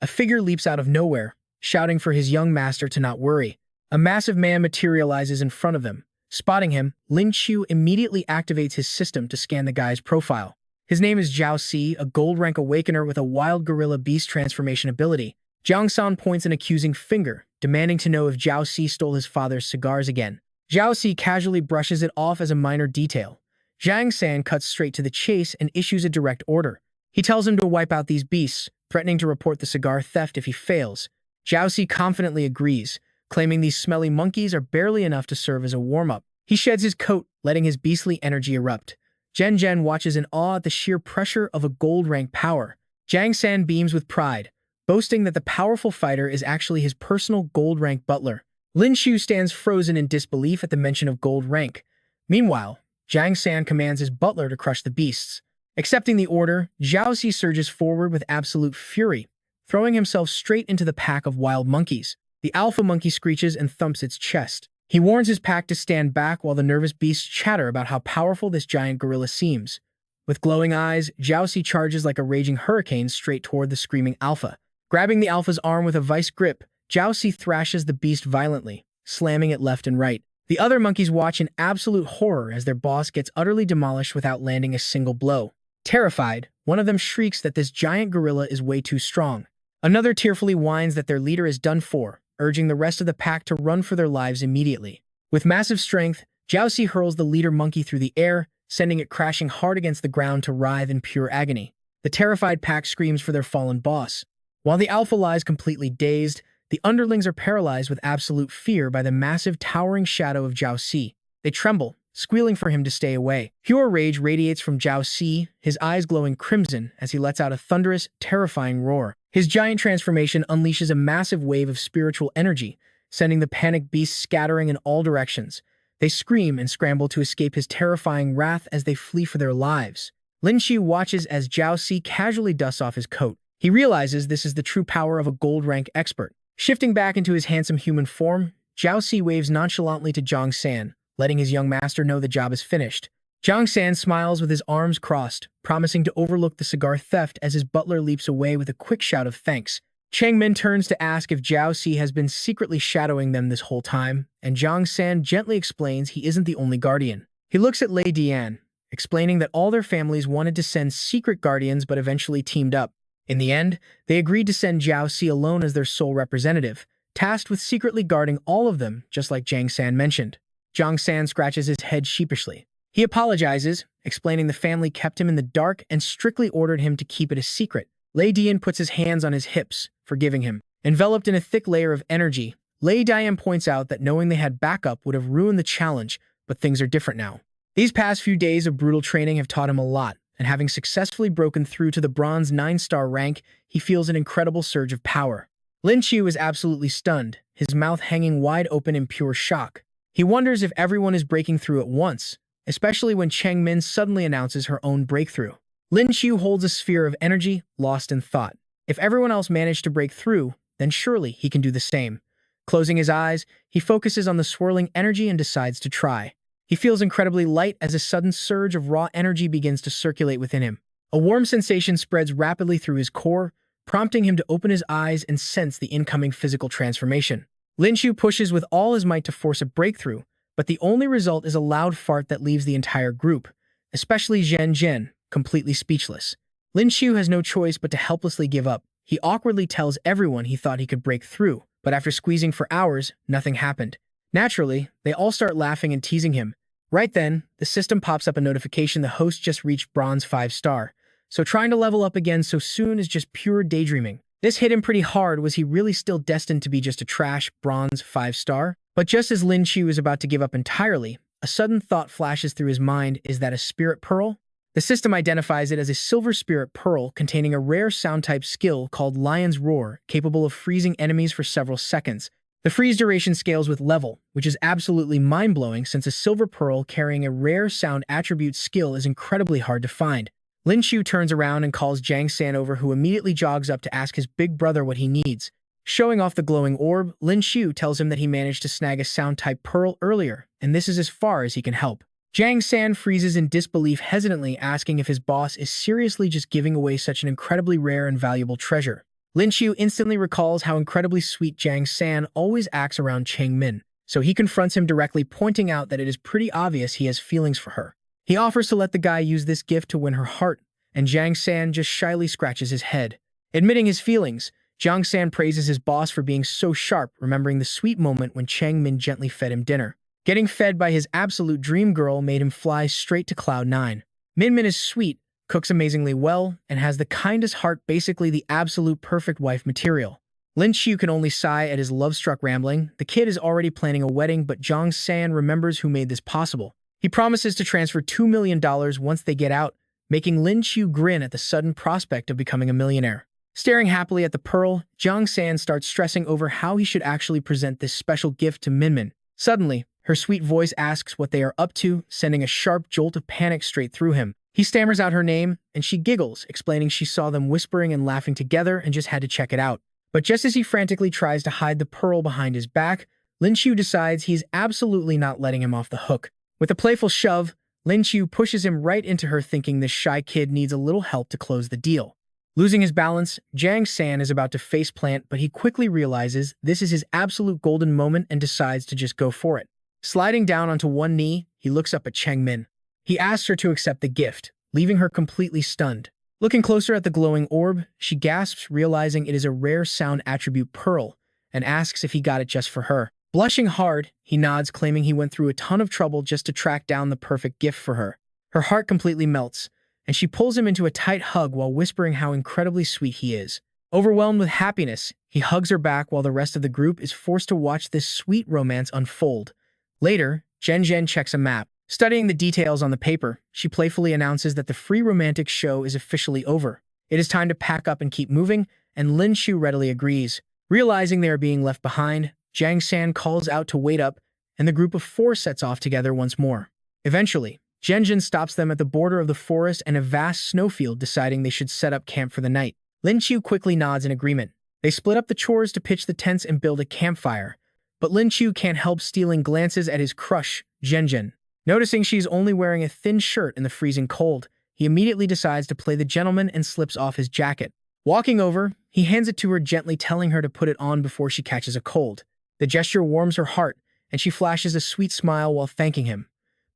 [SPEAKER 1] A figure leaps out of nowhere, shouting for his young master to not worry. A massive man materializes in front of them. Spotting him, Lin Qiu immediately activates his system to scan the guy's profile. His name is Jiao Si, a gold rank awakener with a wild gorilla beast transformation ability. Jiang San points an accusing finger, demanding to know if Jiao Si stole his father's cigars again. Jiao Si casually brushes it off as a minor detail. Jiang San cuts straight to the chase and issues a direct order. He tells him to wipe out these beasts, threatening to report the cigar theft if he fails. Jiao Si confidently agrees, claiming these smelly monkeys are barely enough to serve as a warm-up. He sheds his coat, letting his beastly energy erupt. Zhen Zhen watches in awe at the sheer pressure of a gold-rank power. Jiang San beams with pride, boasting that the powerful fighter is actually his personal gold-rank butler. Lin Qiu stands frozen in disbelief at the mention of gold rank. Meanwhile, Jiang San commands his butler to crush the beasts. Accepting the order, Jiao Si surges forward with absolute fury, throwing himself straight into the pack of wild monkeys. The alpha monkey screeches and thumps its chest. He warns his pack to stand back while the nervous beasts chatter about how powerful this giant gorilla seems. With glowing eyes, Jiao Si charges like a raging hurricane straight toward the screaming alpha. Grabbing the alpha's arm with a vice grip, Jiao Si thrashes the beast violently, slamming it left and right. The other monkeys watch in absolute horror as their boss gets utterly demolished without landing a single blow. Terrified, one of them shrieks that this giant gorilla is way too strong. Another tearfully whines that their leader is done for, urging the rest of the pack to run for their lives immediately. With massive strength, Jiao Si hurls the leader monkey through the air, sending it crashing hard against the ground to writhe in pure agony. The terrified pack screams for their fallen boss. While the alpha lies completely dazed, the underlings are paralyzed with absolute fear by the massive towering shadow of Jiao Si. They tremble, squealing for him to stay away. Pure rage radiates from Jiao Si, his eyes glowing crimson as he lets out a thunderous, terrifying roar. His giant transformation unleashes a massive wave of spiritual energy, sending the panicked beasts scattering in all directions. They scream and scramble to escape his terrifying wrath as they flee for their lives. Lin Qiu watches as Jiao Si casually dusts off his coat. He realizes this is the true power of a gold rank expert. Shifting back into his handsome human form, Jiao Si waves nonchalantly to Jiang San, letting his young master know the job is finished. Jiang San smiles with his arms crossed, promising to overlook the cigar theft as his butler leaps away with a quick shout of thanks. Cheng Min turns to ask if Jiao Si has been secretly shadowing them this whole time, and Jiang San gently explains he isn't the only guardian. He looks at Lei Dian, explaining that all their families wanted to send secret guardians but eventually teamed up. In the end, they agreed to send Jiao Si alone as their sole representative, tasked with secretly guarding all of them, just like Jiang San mentioned. Jiang San scratches his head sheepishly. He apologizes, explaining the family kept him in the dark and strictly ordered him to keep it a secret. Lei Dian puts his hands on his hips, forgiving him. Enveloped in a thick layer of energy, Lei Dian points out that knowing they had backup would have ruined the challenge, but things are different now. These past few days of brutal training have taught him a lot, and having successfully broken through to the bronze 9-star rank, he feels an incredible surge of power. Lin Qiu is absolutely stunned, his mouth hanging wide open in pure shock. He wonders if everyone is breaking through at once, especially when Cheng Min suddenly announces her own breakthrough. Lin Qiu holds a sphere of energy, lost in thought. If everyone else managed to break through, then surely he can do the same. Closing his eyes, he focuses on the swirling energy and decides to try. He feels incredibly light as a sudden surge of raw energy begins to circulate within him. A warm sensation spreads rapidly through his core, prompting him to open his eyes and sense the incoming physical transformation. Lin Qiu pushes with all his might to force a breakthrough, but the only result is a loud fart that leaves the entire group, especially Zhen Zhen, completely speechless. Lin Qiu has no choice but to helplessly give up. He awkwardly tells everyone he thought he could break through, but after squeezing for hours, nothing happened. Naturally, they all start laughing and teasing him. Right then, the system pops up a notification the host just reached bronze 5-star, so trying to level up again so soon is just pure daydreaming. This hit him pretty hard. Was he really still destined to be just a trash bronze 5-star? But just as Lin Qiu is about to give up entirely, a sudden thought flashes through his mind. Is that a spirit pearl? The system identifies it as a silver spirit pearl containing a rare sound-type skill called Lion's Roar, capable of freezing enemies for several seconds. The freeze duration scales with level, which is absolutely mind-blowing since a silver pearl carrying a rare sound attribute skill is incredibly hard to find. Lin Qiu turns around and calls Jiang San over, who immediately jogs up to ask his big brother what he needs. Showing off the glowing orb, Lin Qiu tells him that he managed to snag a sound-type pearl earlier, and this is as far as he can help. Jiang San freezes in disbelief, hesitantly asking if his boss is seriously just giving away such an incredibly rare and valuable treasure. Lin Qiu instantly recalls how incredibly sweet Jiang San always acts around Cheng Min, so he confronts him directly, pointing out that it is pretty obvious he has feelings for her. He offers to let the guy use this gift to win her heart, and Jiang San just shyly scratches his head. Admitting his feelings, Jiang San praises his boss for being so sharp, remembering the sweet moment when Cheng Min gently fed him dinner. Getting fed by his absolute dream girl made him fly straight to Cloud 9. Min Min is sweet, cooks amazingly well, and has the kindest heart, basically the absolute perfect wife material. Lin Qiu can only sigh at his love-struck rambling. The kid is already planning a wedding, but Jiang San remembers who made this possible. He promises to transfer $2 million once they get out, making Lin Qiu grin at the sudden prospect of becoming a millionaire. Staring happily at the pearl, Jiang San starts stressing over how he should actually present this special gift to Min Min. Suddenly, her sweet voice asks what they are up to, sending a sharp jolt of panic straight through him. He stammers out her name, and she giggles, explaining she saw them whispering and laughing together and just had to check it out. But just as he frantically tries to hide the pearl behind his back, Lin Qiu decides he's absolutely not letting him off the hook. With a playful shove, Lin Qiu pushes him right into her, thinking this shy kid needs a little help to close the deal. Losing his balance, Jiang San is about to faceplant, but he quickly realizes this is his absolute golden moment and decides to just go for it. Sliding down onto one knee, he looks up at Cheng Min. He asks her to accept the gift, leaving her completely stunned. Looking closer at the glowing orb, she gasps, realizing it is a rare sound attribute pearl, and asks if he got it just for her. Blushing hard, he nods, claiming he went through a ton of trouble just to track down the perfect gift for her. Her heart completely melts, and she pulls him into a tight hug while whispering how incredibly sweet he is. Overwhelmed with happiness, he hugs her back while the rest of the group is forced to watch this sweet romance unfold. Later, Zhen checks a map. Studying the details on the paper, she playfully announces that the free romantic show is officially over. It is time to pack up and keep moving, and Lin Qiu readily agrees. Realizing they are being left behind, Jiang San calls out to wait up, and the group of 4 sets off together once more. Eventually, Zhen stops them at the border of the forest and a vast snowfield, deciding they should set up camp for the night. Lin Qiu quickly nods in agreement. They split up the chores to pitch the tents and build a campfire, but Lin Qiu can't help stealing glances at his crush, Zhen. Noticing she's only wearing a thin shirt in the freezing cold, he immediately decides to play the gentleman and slips off his jacket. Walking over, he hands it to her, gently telling her to put it on before she catches a cold. The gesture warms her heart, and she flashes a sweet smile while thanking him.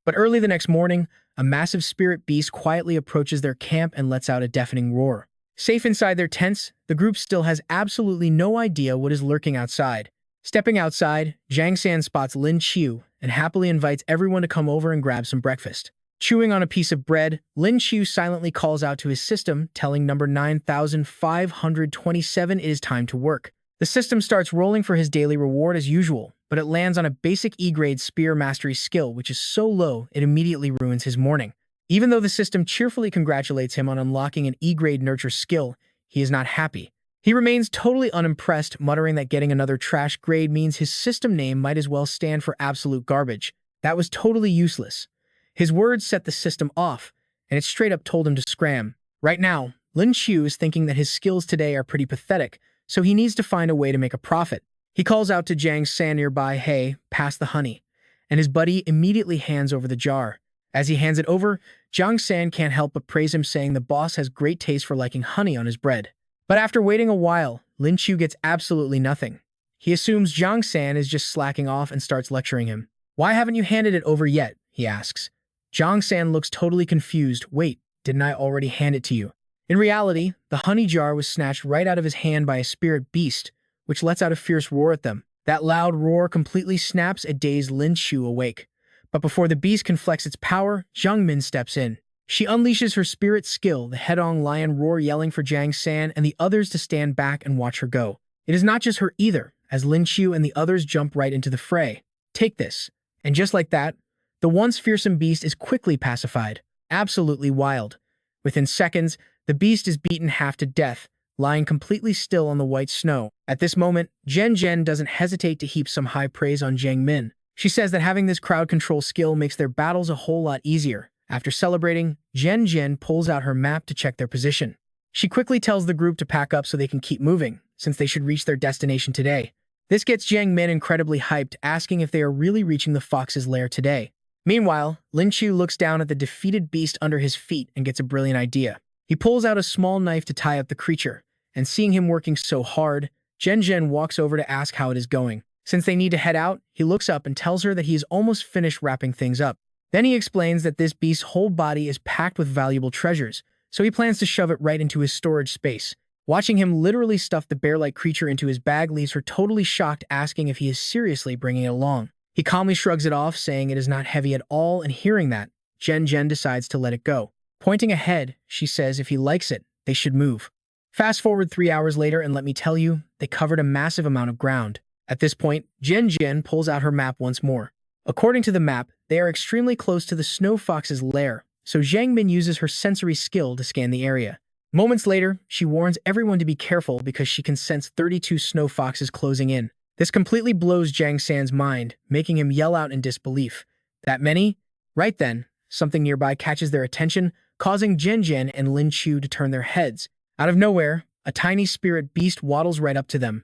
[SPEAKER 1] But early the next morning, a massive spirit beast quietly approaches their camp and lets out a deafening roar. Safe inside their tents, the group still has absolutely no idea what is lurking outside. Stepping outside, Jiang San spots Lin Qiu and happily invites everyone to come over and grab some breakfast. Chewing on a piece of bread, Lin Qiu silently calls out to his system, telling number 9527 it is time to work. The system starts rolling for his daily reward as usual, but it lands on a basic E-grade spear mastery skill, which is so low it immediately ruins his morning. Even though the system cheerfully congratulates him on unlocking an E-grade nurture skill, he is not happy. He remains totally unimpressed, muttering that getting another trash grade means his system name might as well stand for absolute garbage. That was totally useless. His words set the system off, and it straight up told him to scram. Right now, Lin Qiu is thinking that his skills today are pretty pathetic, so he needs to find a way to make a profit. He calls out to Jiang San nearby, "Hey, pass the honey," and his buddy immediately hands over the jar. As he hands it over, Jiang San can't help but praise him, saying the boss has great taste for liking honey on his bread. But after waiting a while, Lin Qiu gets absolutely nothing. He assumes Jiang San is just slacking off and starts lecturing him. "Why haven't you handed it over yet?" he asks. Jiang San looks totally confused. "Wait, didn't I already hand it to you?" In reality, the honey jar was snatched right out of his hand by a spirit beast, which lets out a fierce roar at them. That loud roar completely snaps a dazed Lin Qiu awake. But before the beast can flex its power, Zhang Min steps in. She unleashes her spirit skill, the headong lion roar, yelling for Jiang San and the others to stand back and watch her go. It is not just her either, as Lin Qiu and the others jump right into the fray. Take this. And just like that, the once fearsome beast is quickly pacified. Absolutely wild. Within seconds, the beast is beaten half to death, lying completely still on the white snow. At this moment, Zhen Zhen doesn't hesitate to heap some high praise on Jiang Min. She says that having this crowd control skill makes their battles a whole lot easier. After celebrating, Zhen Zhen pulls out her map to check their position. She quickly tells the group to pack up so they can keep moving, since they should reach their destination today. This gets Jiang Min incredibly hyped, asking if they are really reaching the fox's lair today. Meanwhile, Lin Qiu looks down at the defeated beast under his feet and gets a brilliant idea. He pulls out a small knife to tie up the creature, and seeing him working so hard, Zhen Zhen walks over to ask how it is going. Since they need to head out, he looks up and tells her that he is almost finished wrapping things up. Then he explains that this beast's whole body is packed with valuable treasures, so he plans to shove it right into his storage space. Watching him literally stuff the bear-like creature into his bag leaves her totally shocked, asking if he is seriously bringing it along. He calmly shrugs it off, saying it is not heavy at all, and hearing that, Zhen Zhen decides to let it go. Pointing ahead, she says if he likes it, they should move. Fast forward 3 hours later, and let me tell you, they covered a massive amount of ground. At this point, Zhen Zhen pulls out her map once more. According to the map, they are extremely close to the snow fox's lair, so Jiang Min uses her sensory skill to scan the area. Moments later, she warns everyone to be careful because she can sense 32 snow foxes closing in. This completely blows Jiang San's mind, making him yell out in disbelief. That many? Right then, something nearby catches their attention, causing Zhen Zhen and Lin Qiu to turn their heads. Out of nowhere, a tiny spirit beast waddles right up to them.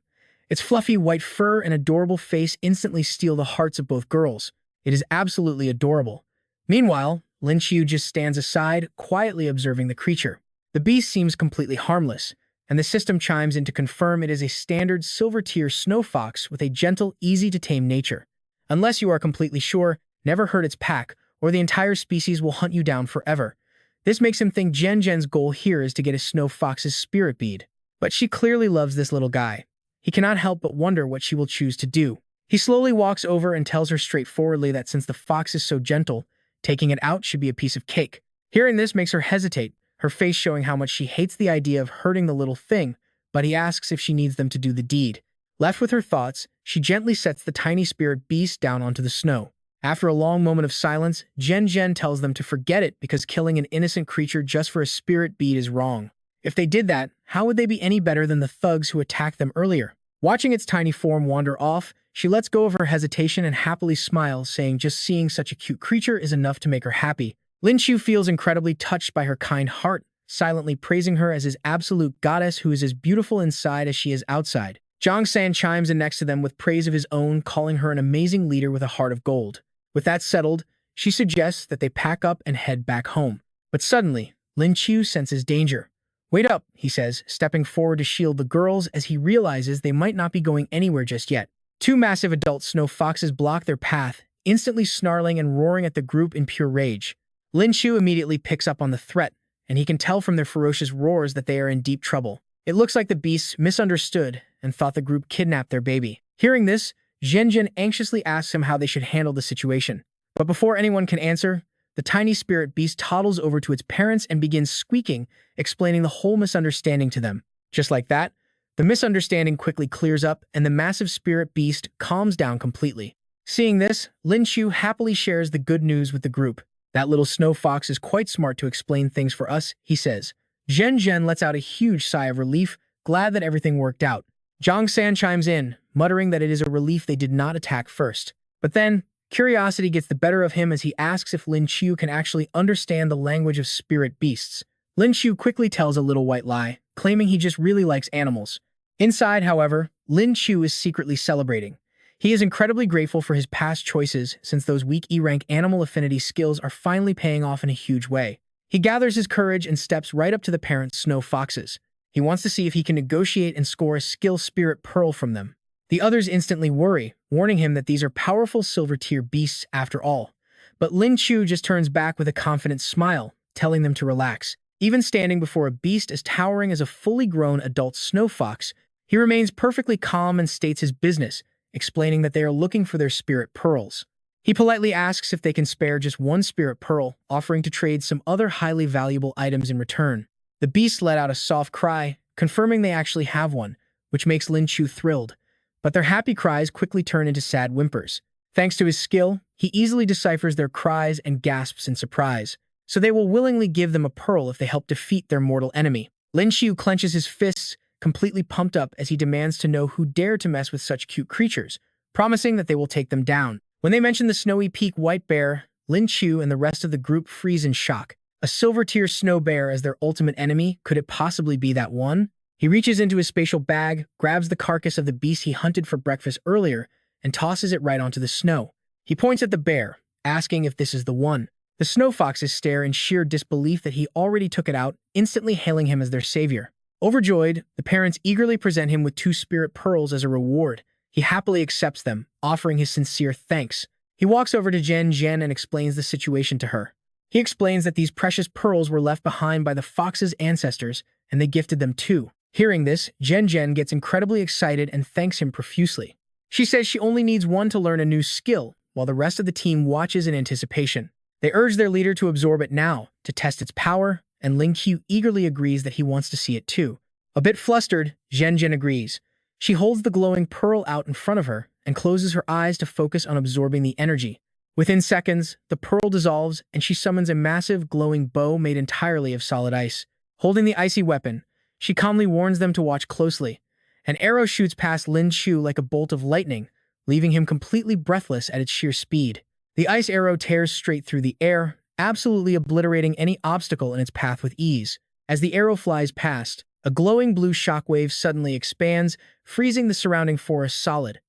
[SPEAKER 1] Its fluffy white fur and adorable face instantly steal the hearts of both girls. It is absolutely adorable. Meanwhile, Lin Qiu just stands aside, quietly observing the creature. The beast seems completely harmless, and the system chimes in to confirm it is a standard silver-tier snow fox with a gentle, easy-to-tame nature. Unless you are completely sure, never hurt its pack, or the entire species will hunt you down forever. This makes him think Zhen Zhen's goal here is to get a snow fox's spirit bead. But she clearly loves this little guy. He cannot help but wonder what she will choose to do. He slowly walks over and tells her straightforwardly that since the fox is so gentle, taking it out should be a piece of cake. Hearing this makes her hesitate, her face showing how much she hates the idea of hurting the little thing, but he asks if she needs them to do the deed. Left with her thoughts, she gently sets the tiny spirit beast down onto the snow. After a long moment of silence, Zhen Zhen tells them to forget it because killing an innocent creature just for a spirit bead is wrong. If they did that, how would they be any better than the thugs who attacked them earlier? Watching its tiny form wander off, she lets go of her hesitation and happily smiles, saying just seeing such a cute creature is enough to make her happy. Lin Qiu feels incredibly touched by her kind heart, silently praising her as his absolute goddess who is as beautiful inside as she is outside. Jiang San chimes in next to them with praise of his own, calling her an amazing leader with a heart of gold. With that settled, she suggests that they pack up and head back home. But suddenly, Lin Qiu senses danger. "Wait up," he says, stepping forward to shield the girls as he realizes they might not be going anywhere just yet. Two massive adult snow foxes block their path, instantly snarling and roaring at the group in pure rage. Lin Qiu immediately picks up on the threat, and he can tell from their ferocious roars that they are in deep trouble. It looks like the beasts misunderstood and thought the group kidnapped their baby. Hearing this, Zhen Zhen anxiously asks him how they should handle the situation. But before anyone can answer, the tiny spirit beast toddles over to its parents and begins squeaking, explaining the whole misunderstanding to them. Just like that, the misunderstanding quickly clears up and the massive spirit beast calms down completely. Seeing this, Lin Qiu happily shares the good news with the group. "That little snow fox is quite smart to explain things for us," he says. Zhen Zhen lets out a huge sigh of relief, glad that everything worked out. Jiang San chimes in, muttering that it is a relief they did not attack first. But then, curiosity gets the better of him as he asks if Lin Qiu can actually understand the language of spirit beasts. Lin Qiu quickly tells a little white lie, claiming he just really likes animals. Inside, however, Lin Qiu is secretly celebrating. He is incredibly grateful for his past choices since those weak E-rank animal affinity skills are finally paying off in a huge way. He gathers his courage and steps right up to the parent snow foxes. He wants to see if he can negotiate and score a skill spirit pearl from them. The others instantly worry, warning him that these are powerful silver-tier beasts after all. But Lin Qiu just turns back with a confident smile, telling them to relax. Even standing before a beast as towering as a fully grown adult snow fox, he remains perfectly calm and states his business, explaining that they are looking for their spirit pearls. He politely asks if they can spare just one spirit pearl, offering to trade some other highly valuable items in return. The beast let out a soft cry, confirming they actually have one, which makes Lin Qiu thrilled. But their happy cries quickly turn into sad whimpers. Thanks to his skill, he easily deciphers their cries and gasps in surprise, so they will willingly give them a pearl if they help defeat their mortal enemy. Lin Qiu clenches his fists, completely pumped up as he demands to know who dared to mess with such cute creatures, promising that they will take them down. When they mention the snowy peak white bear, Lin Qiu and the rest of the group freeze in shock. A silver-tier snow bear as their ultimate enemy? Could it possibly be that one? He reaches into his spatial bag, grabs the carcass of the beast he hunted for breakfast earlier, and tosses it right onto the snow. He points at the bear, asking if this is the one. The snow foxes stare in sheer disbelief that he already took it out, instantly hailing him as their savior. Overjoyed, the parents eagerly present him with 2 spirit pearls as a reward. He happily accepts them, offering his sincere thanks. He walks over to Zhen Zhen and explains the situation to her. He explains that these precious pearls were left behind by the fox's ancestors, and they gifted them too. Hearing this, Zhen Zhen gets incredibly excited and thanks him profusely. She says she only needs one to learn a new skill, while the rest of the team watches in anticipation. They urge their leader to absorb it now, to test its power, and Lin Qiu eagerly agrees that he wants to see it too. A bit flustered, Zhen Zhen agrees. She holds the glowing pearl out in front of her and closes her eyes to focus on absorbing the energy. Within seconds, the pearl dissolves and she summons a massive, glowing bow made entirely of solid ice. Holding the icy weapon, she calmly warns them to watch closely. An arrow shoots past Lin Qiu like a bolt of lightning, leaving him completely breathless at its sheer speed. The ice arrow tears straight through the air, absolutely obliterating any obstacle in its path with ease. As the arrow flies past, a glowing blue shockwave suddenly expands, freezing the surrounding forest solid.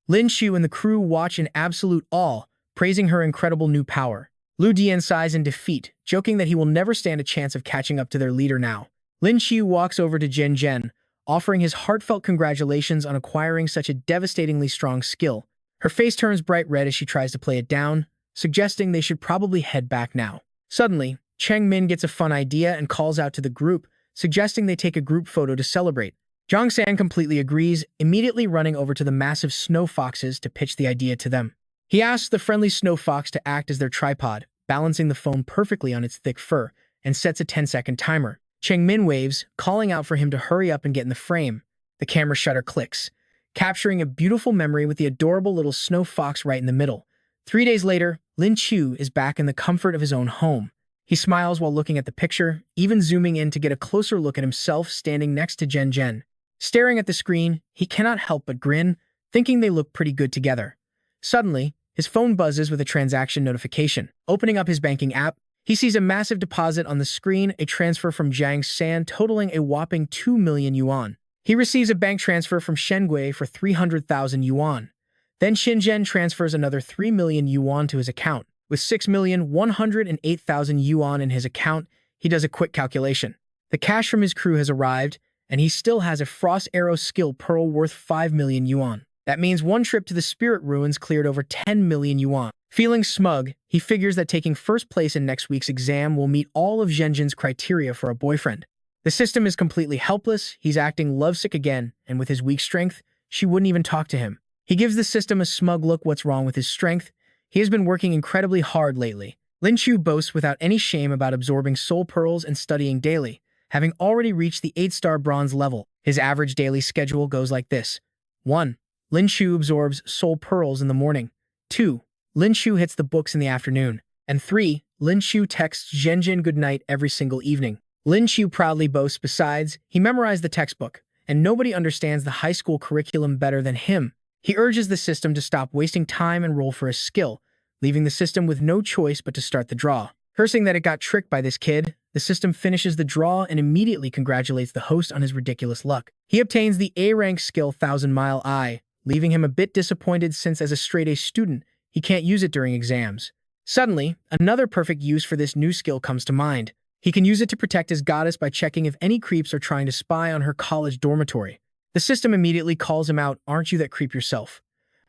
[SPEAKER 1] Lin Qiu and the crew watch in absolute awe, praising her incredible new power. Lu Dian sighs in defeat, joking that he will never stand a chance of catching up to their leader now. Lin Qiu walks over to Zhen Zhen, offering his heartfelt congratulations on acquiring such a devastatingly strong skill. Her face turns bright red as she tries to play it down, suggesting they should probably head back now. Suddenly, Cheng Min gets a fun idea and calls out to the group, suggesting they take a group photo to celebrate. Zhang San completely agrees, immediately running over to the massive snow foxes to pitch the idea to them. He asks the friendly snow fox to act as their tripod, balancing the phone perfectly on its thick fur, and sets a 10-second timer. Cheng Min waves, calling out for him to hurry up and get in the frame. The camera shutter clicks, capturing a beautiful memory with the adorable little snow fox right in the middle. 3 days later, Lin Qiu is back in the comfort of his own home. He smiles while looking at the picture, even zooming in to get a closer look at himself standing next to Zhen Zhen. Staring at the screen, he cannot help but grin, thinking they look pretty good together. Suddenly, his phone buzzes with a transaction notification. Opening up his banking app, he sees a massive deposit on the screen, a transfer from Zhang San totaling a whopping 2 million yuan. He receives a bank transfer from Shengui for 300,000 yuan. Then Xinzhen transfers another 3 million yuan to his account. With 6,108,000 yuan in his account, he does a quick calculation. The cash from his crew has arrived, and he still has a Frost Arrow skill pearl worth 5 million yuan. That means one trip to the Spirit Ruins cleared over 10 million yuan. Feeling smug, he figures that taking first place in next week's exam will meet all of Zhenjin's criteria for a boyfriend. The system is completely helpless, he's acting lovesick again, and with his weak strength, she wouldn't even talk to him. He gives the system a smug look. What's wrong with his strength? He has been working incredibly hard lately. Lin Qiu boasts without any shame about absorbing soul pearls and studying daily, having already reached the 8-star bronze level. His average daily schedule goes like this. 1. Lin Qiu absorbs soul pearls in the morning. 2. Lin Qiu hits the books in the afternoon. And 3. Lin Qiu texts Zhenjin goodnight every single evening. Lin Qiu proudly boasts besides, he memorized the textbook, and nobody understands the high school curriculum better than him. He urges the system to stop wasting time and roll for a skill, leaving the system with no choice but to start the draw. Cursing that it got tricked by this kid, the system finishes the draw and immediately congratulates the host on his ridiculous luck. He obtains the A-rank skill 1000-Mile Eye, leaving him a bit disappointed since as a straight-A student, he can't use it during exams. Suddenly, another perfect use for this new skill comes to mind. He can use it to protect his goddess by checking if any creeps are trying to spy on her college dormitory. The system immediately calls him out, "Aren't you that creep yourself?"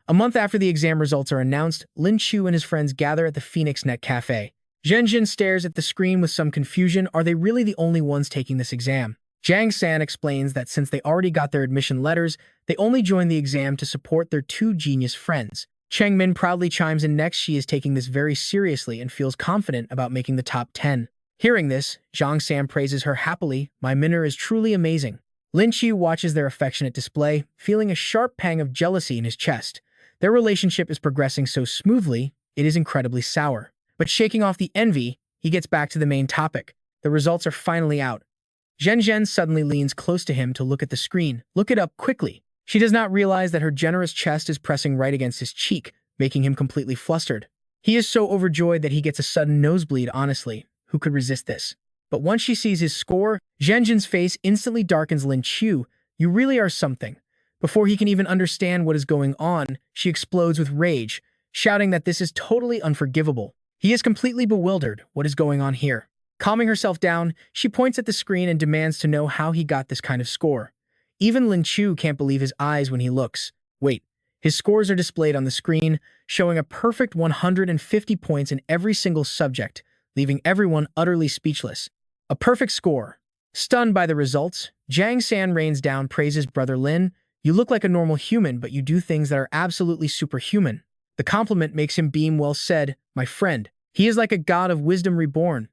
[SPEAKER 1] A month after the exam results are announced, Lin Qiu and his friends gather at the Phoenix Net Cafe. Zhenjin stares at the screen with some confusion. Are they really the only ones taking this exam? Zhang San explains that since they already got their admission letters, they only joined the exam to support their 2 genius friends. Changmin proudly chimes in next. She is taking this very seriously and feels confident about making the top 10. Hearing this, Zhang San praises her happily. My minor is truly amazing. Lin Qiu watches their affectionate display, feeling a sharp pang of jealousy in his chest. Their relationship is progressing so smoothly, it is incredibly sour. But shaking off the envy, he gets back to the main topic. The results are finally out. Zhen Zhen suddenly leans close to him to look at the screen. Look it up quickly. She does not realize that her generous chest is pressing right against his cheek, making him completely flustered. He is so overjoyed that he gets a sudden nosebleed. Honestly, who could resist this? But once she sees his score, Zhen Zhen's face instantly darkens. Lin Qiu, you really are something. Before he can even understand what is going on, she explodes with rage, shouting that this is totally unforgivable. He is completely bewildered. What is going on here? Calming herself down, she points at the screen and demands to know how he got this kind of score. Even Lin Qiu can't believe his eyes when he looks. Wait, his scores are displayed on the screen, showing a perfect 150 points in every single subject, leaving everyone utterly speechless. A perfect score. Stunned by the results, Zhang San rains down praises brother Lin. You look like a normal human, but you do things that are absolutely superhuman. The compliment makes him beam. Well said, my friend. He is like a god of wisdom reborn.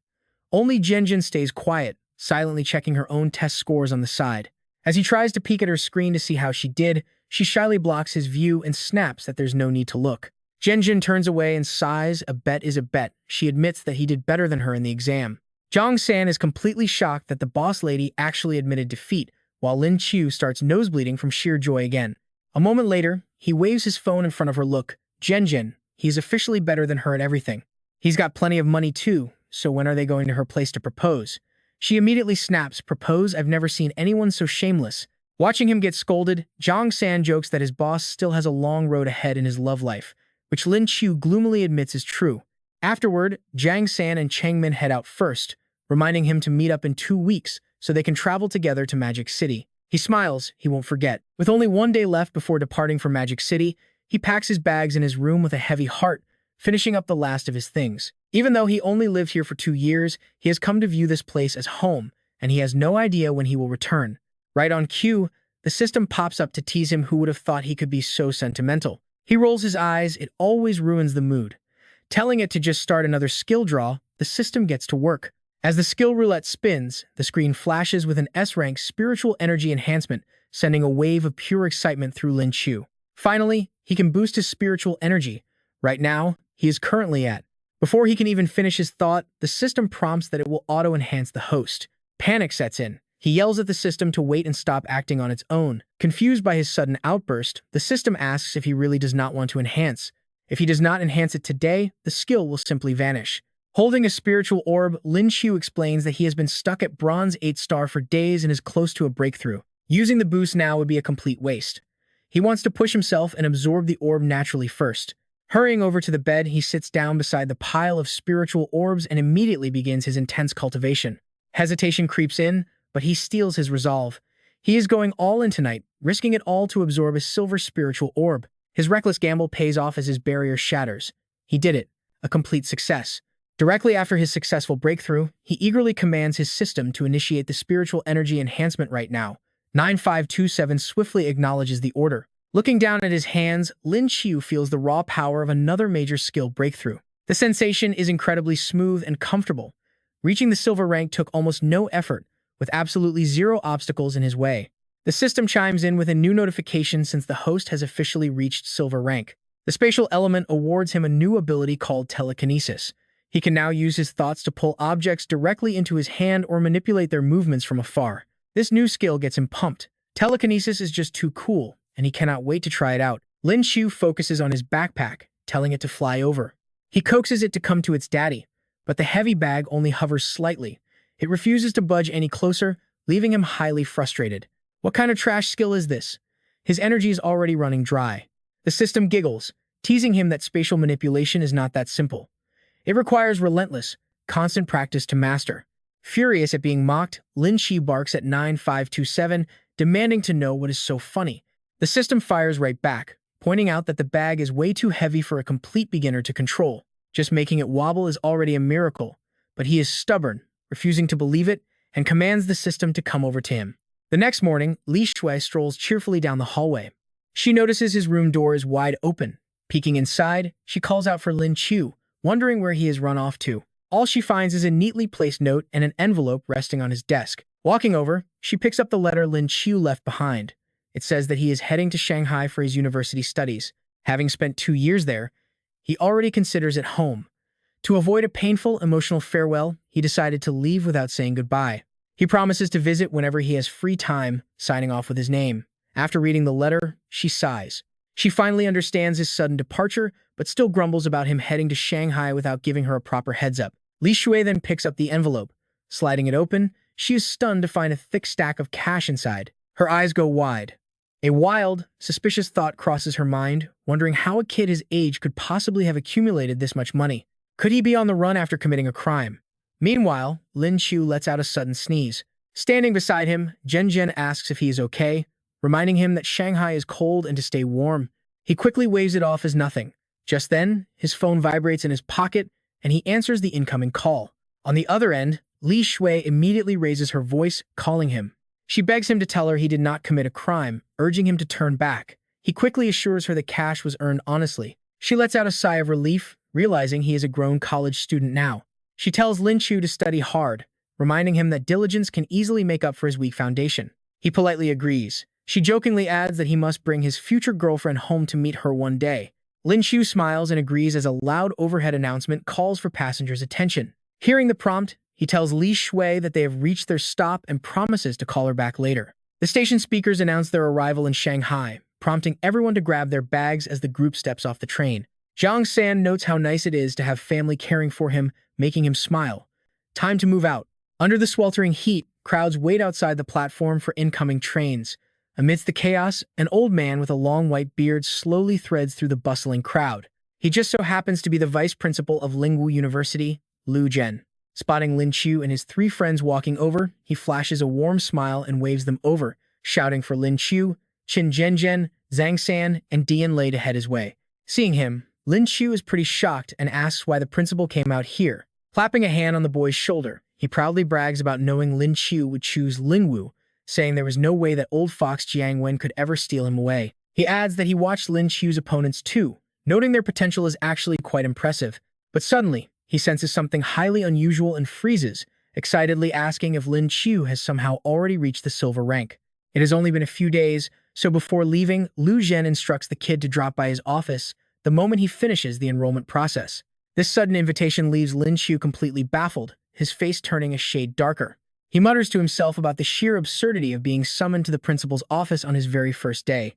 [SPEAKER 1] Only Zhen Zhen stays quiet, silently checking her own test scores on the side. As he tries to peek at her screen to see how she did, she shyly blocks his view and snaps that there's no need to look. Zhen Zhen turns away and sighs. A bet is a bet. She admits that he did better than her in the exam. Zhang San is completely shocked that the boss lady actually admitted defeat, while Lin Qiu starts nosebleeding from sheer joy again. A moment later, he waves his phone in front of her. Look, Zhen Zhen, he's officially better than her at everything. He's got plenty of money too, so when are they going to her place to propose? She immediately snaps, propose? I've never seen anyone so shameless. Watching him get scolded, Zhang San jokes that his boss still has a long road ahead in his love life, which Lin Qiu gloomily admits is true. Afterward, Zhang San and Changmin head out first, reminding him to meet up in 2 weeks so they can travel together to Magic City. He smiles, he won't forget. With only 1 day left before departing for Magic City, he packs his bags in his room with a heavy heart, finishing up the last of his things. Even though he only lived here for 2 years, he has come to view this place as home, and he has no idea when he will return. Right on cue, the system pops up to tease him. Who would have thought he could be so sentimental? He rolls his eyes. It always ruins the mood. Telling it to just start another skill draw, the system gets to work. As the skill roulette spins, the screen flashes with an S-rank spiritual energy enhancement, sending a wave of pure excitement through Lin Qiu. Finally, he can boost his spiritual energy. Right now, he is currently at. Before he can even finish his thought, the system prompts that it will auto-enhance the host. Panic sets in. He yells at the system to wait and stop acting on its own. Confused by his sudden outburst, the system asks if he really does not want to enhance. If he does not enhance it today, the skill will simply vanish. Holding a spiritual orb, Lin Qiu explains that he has been stuck at Bronze 8 star for days and is close to a breakthrough. Using the boost now would be a complete waste. He wants to push himself and absorb the orb naturally first. Hurrying over to the bed, he sits down beside the pile of spiritual orbs and immediately begins his intense cultivation. Hesitation creeps in, but he steels his resolve. He is going all in tonight, risking it all to absorb a silver spiritual orb. His reckless gamble pays off as his barrier shatters. He did it. A complete success. Directly after his successful breakthrough, he eagerly commands his system to initiate the spiritual energy enhancement right now. 9527 swiftly acknowledges the order. Looking down at his hands, Lin Qiu feels the raw power of another major skill breakthrough. The sensation is incredibly smooth and comfortable. Reaching the silver rank took almost no effort, with absolutely zero obstacles in his way. The system chimes in with a new notification since the host has officially reached silver rank. The spatial element awards him a new ability called telekinesis. He can now use his thoughts to pull objects directly into his hand or manipulate their movements from afar. This new skill gets him pumped. Telekinesis is just too cool, and he cannot wait to try it out. Lin Qiu focuses on his backpack, telling it to fly over. He coaxes it to come to its daddy, but the heavy bag only hovers slightly. It refuses to budge any closer, leaving him highly frustrated. What kind of trash skill is this? His energy is already running dry. The system giggles, teasing him that spatial manipulation is not that simple. It requires relentless, constant practice to master. Furious at being mocked, Lin Qiu barks at 9527, demanding to know what is so funny. The system fires right back, pointing out that the bag is way too heavy for a complete beginner to control. Just making it wobble is already a miracle, but he is stubborn, refusing to believe it, and commands the system to come over to him. The next morning, Li Shui strolls cheerfully down the hallway. She notices his room door is wide open, Peeking inside, she calls out for Lin Qiu, wondering where he has run off to. All she finds is a neatly placed note and an envelope resting on his desk. Walking over, she picks up the letter Lin Qiu left behind. It says that he is heading to Shanghai for his university studies. Having spent 2 years there, he already considers it home. To avoid a painful, emotional farewell, he decided to leave without saying goodbye. He promises to visit whenever he has free time, signing off with his name. After reading the letter, she sighs. She finally understands his sudden departure, but still grumbles about him heading to Shanghai without giving her a proper heads-up. Li Shui then picks up the envelope. Sliding it open, she is stunned to find a thick stack of cash inside. Her eyes go wide. A wild, suspicious thought crosses her mind, wondering how a kid his age could possibly have accumulated this much money. Could he be on the run after committing a crime? Meanwhile, Lin Qiu lets out a sudden sneeze. Standing beside him, Zhen Zhen asks if he is okay, reminding him that Shanghai is cold and to stay warm. He quickly waves it off as nothing. Just then, his phone vibrates in his pocket, and he answers the incoming call. On the other end, Li Shui immediately raises her voice, calling him. She begs him to tell her he did not commit a crime, urging him to turn back. He quickly assures her the cash was earned honestly. She lets out a sigh of relief, realizing he is a grown college student now. She tells Lin Qiu to study hard, reminding him that diligence can easily make up for his weak foundation. He politely agrees. She jokingly adds that he must bring his future girlfriend home to meet her one day. Lin Qiu smiles and agrees as a loud overhead announcement calls for passengers' attention. Hearing the prompt, he tells Li Shui that they have reached their stop and promises to call her back later. The station speakers announce their arrival in Shanghai, prompting everyone to grab their bags as the group steps off the train. Zhang San notes how nice it is to have family caring for him, making him smile. Time to move out. Under the sweltering heat, crowds wait outside the platform for incoming trains. Amidst the chaos, an old man with a long white beard slowly threads through the bustling crowd. He just so happens to be the vice principal of Lingwu University, Lu Zhen. Spotting Lin Qiu and his 3 friends walking over, he flashes a warm smile and waves them over, shouting for Lin Qiu, Qin Zhenzhen, Zhang San, and Dian Lei to head his way. Seeing him, Lin Qiu is pretty shocked and asks why the principal came out here. Clapping a hand on the boy's shoulder, he proudly brags about knowing Lin Qiu would choose Lingwu, saying there was no way that old fox Jiang Wen could ever steal him away. He adds that he watched Lin Qiu's opponents too, noting their potential is actually quite impressive. But suddenly, he senses something highly unusual and freezes, excitedly asking if Lin Qiu has somehow already reached the silver rank. It has only been a few days, so before leaving, Lu Zhen instructs the kid to drop by his office the moment he finishes the enrollment process. This sudden invitation leaves Lin Qiu completely baffled, his face turning a shade darker. He mutters to himself about the sheer absurdity of being summoned to the principal's office on his very first day.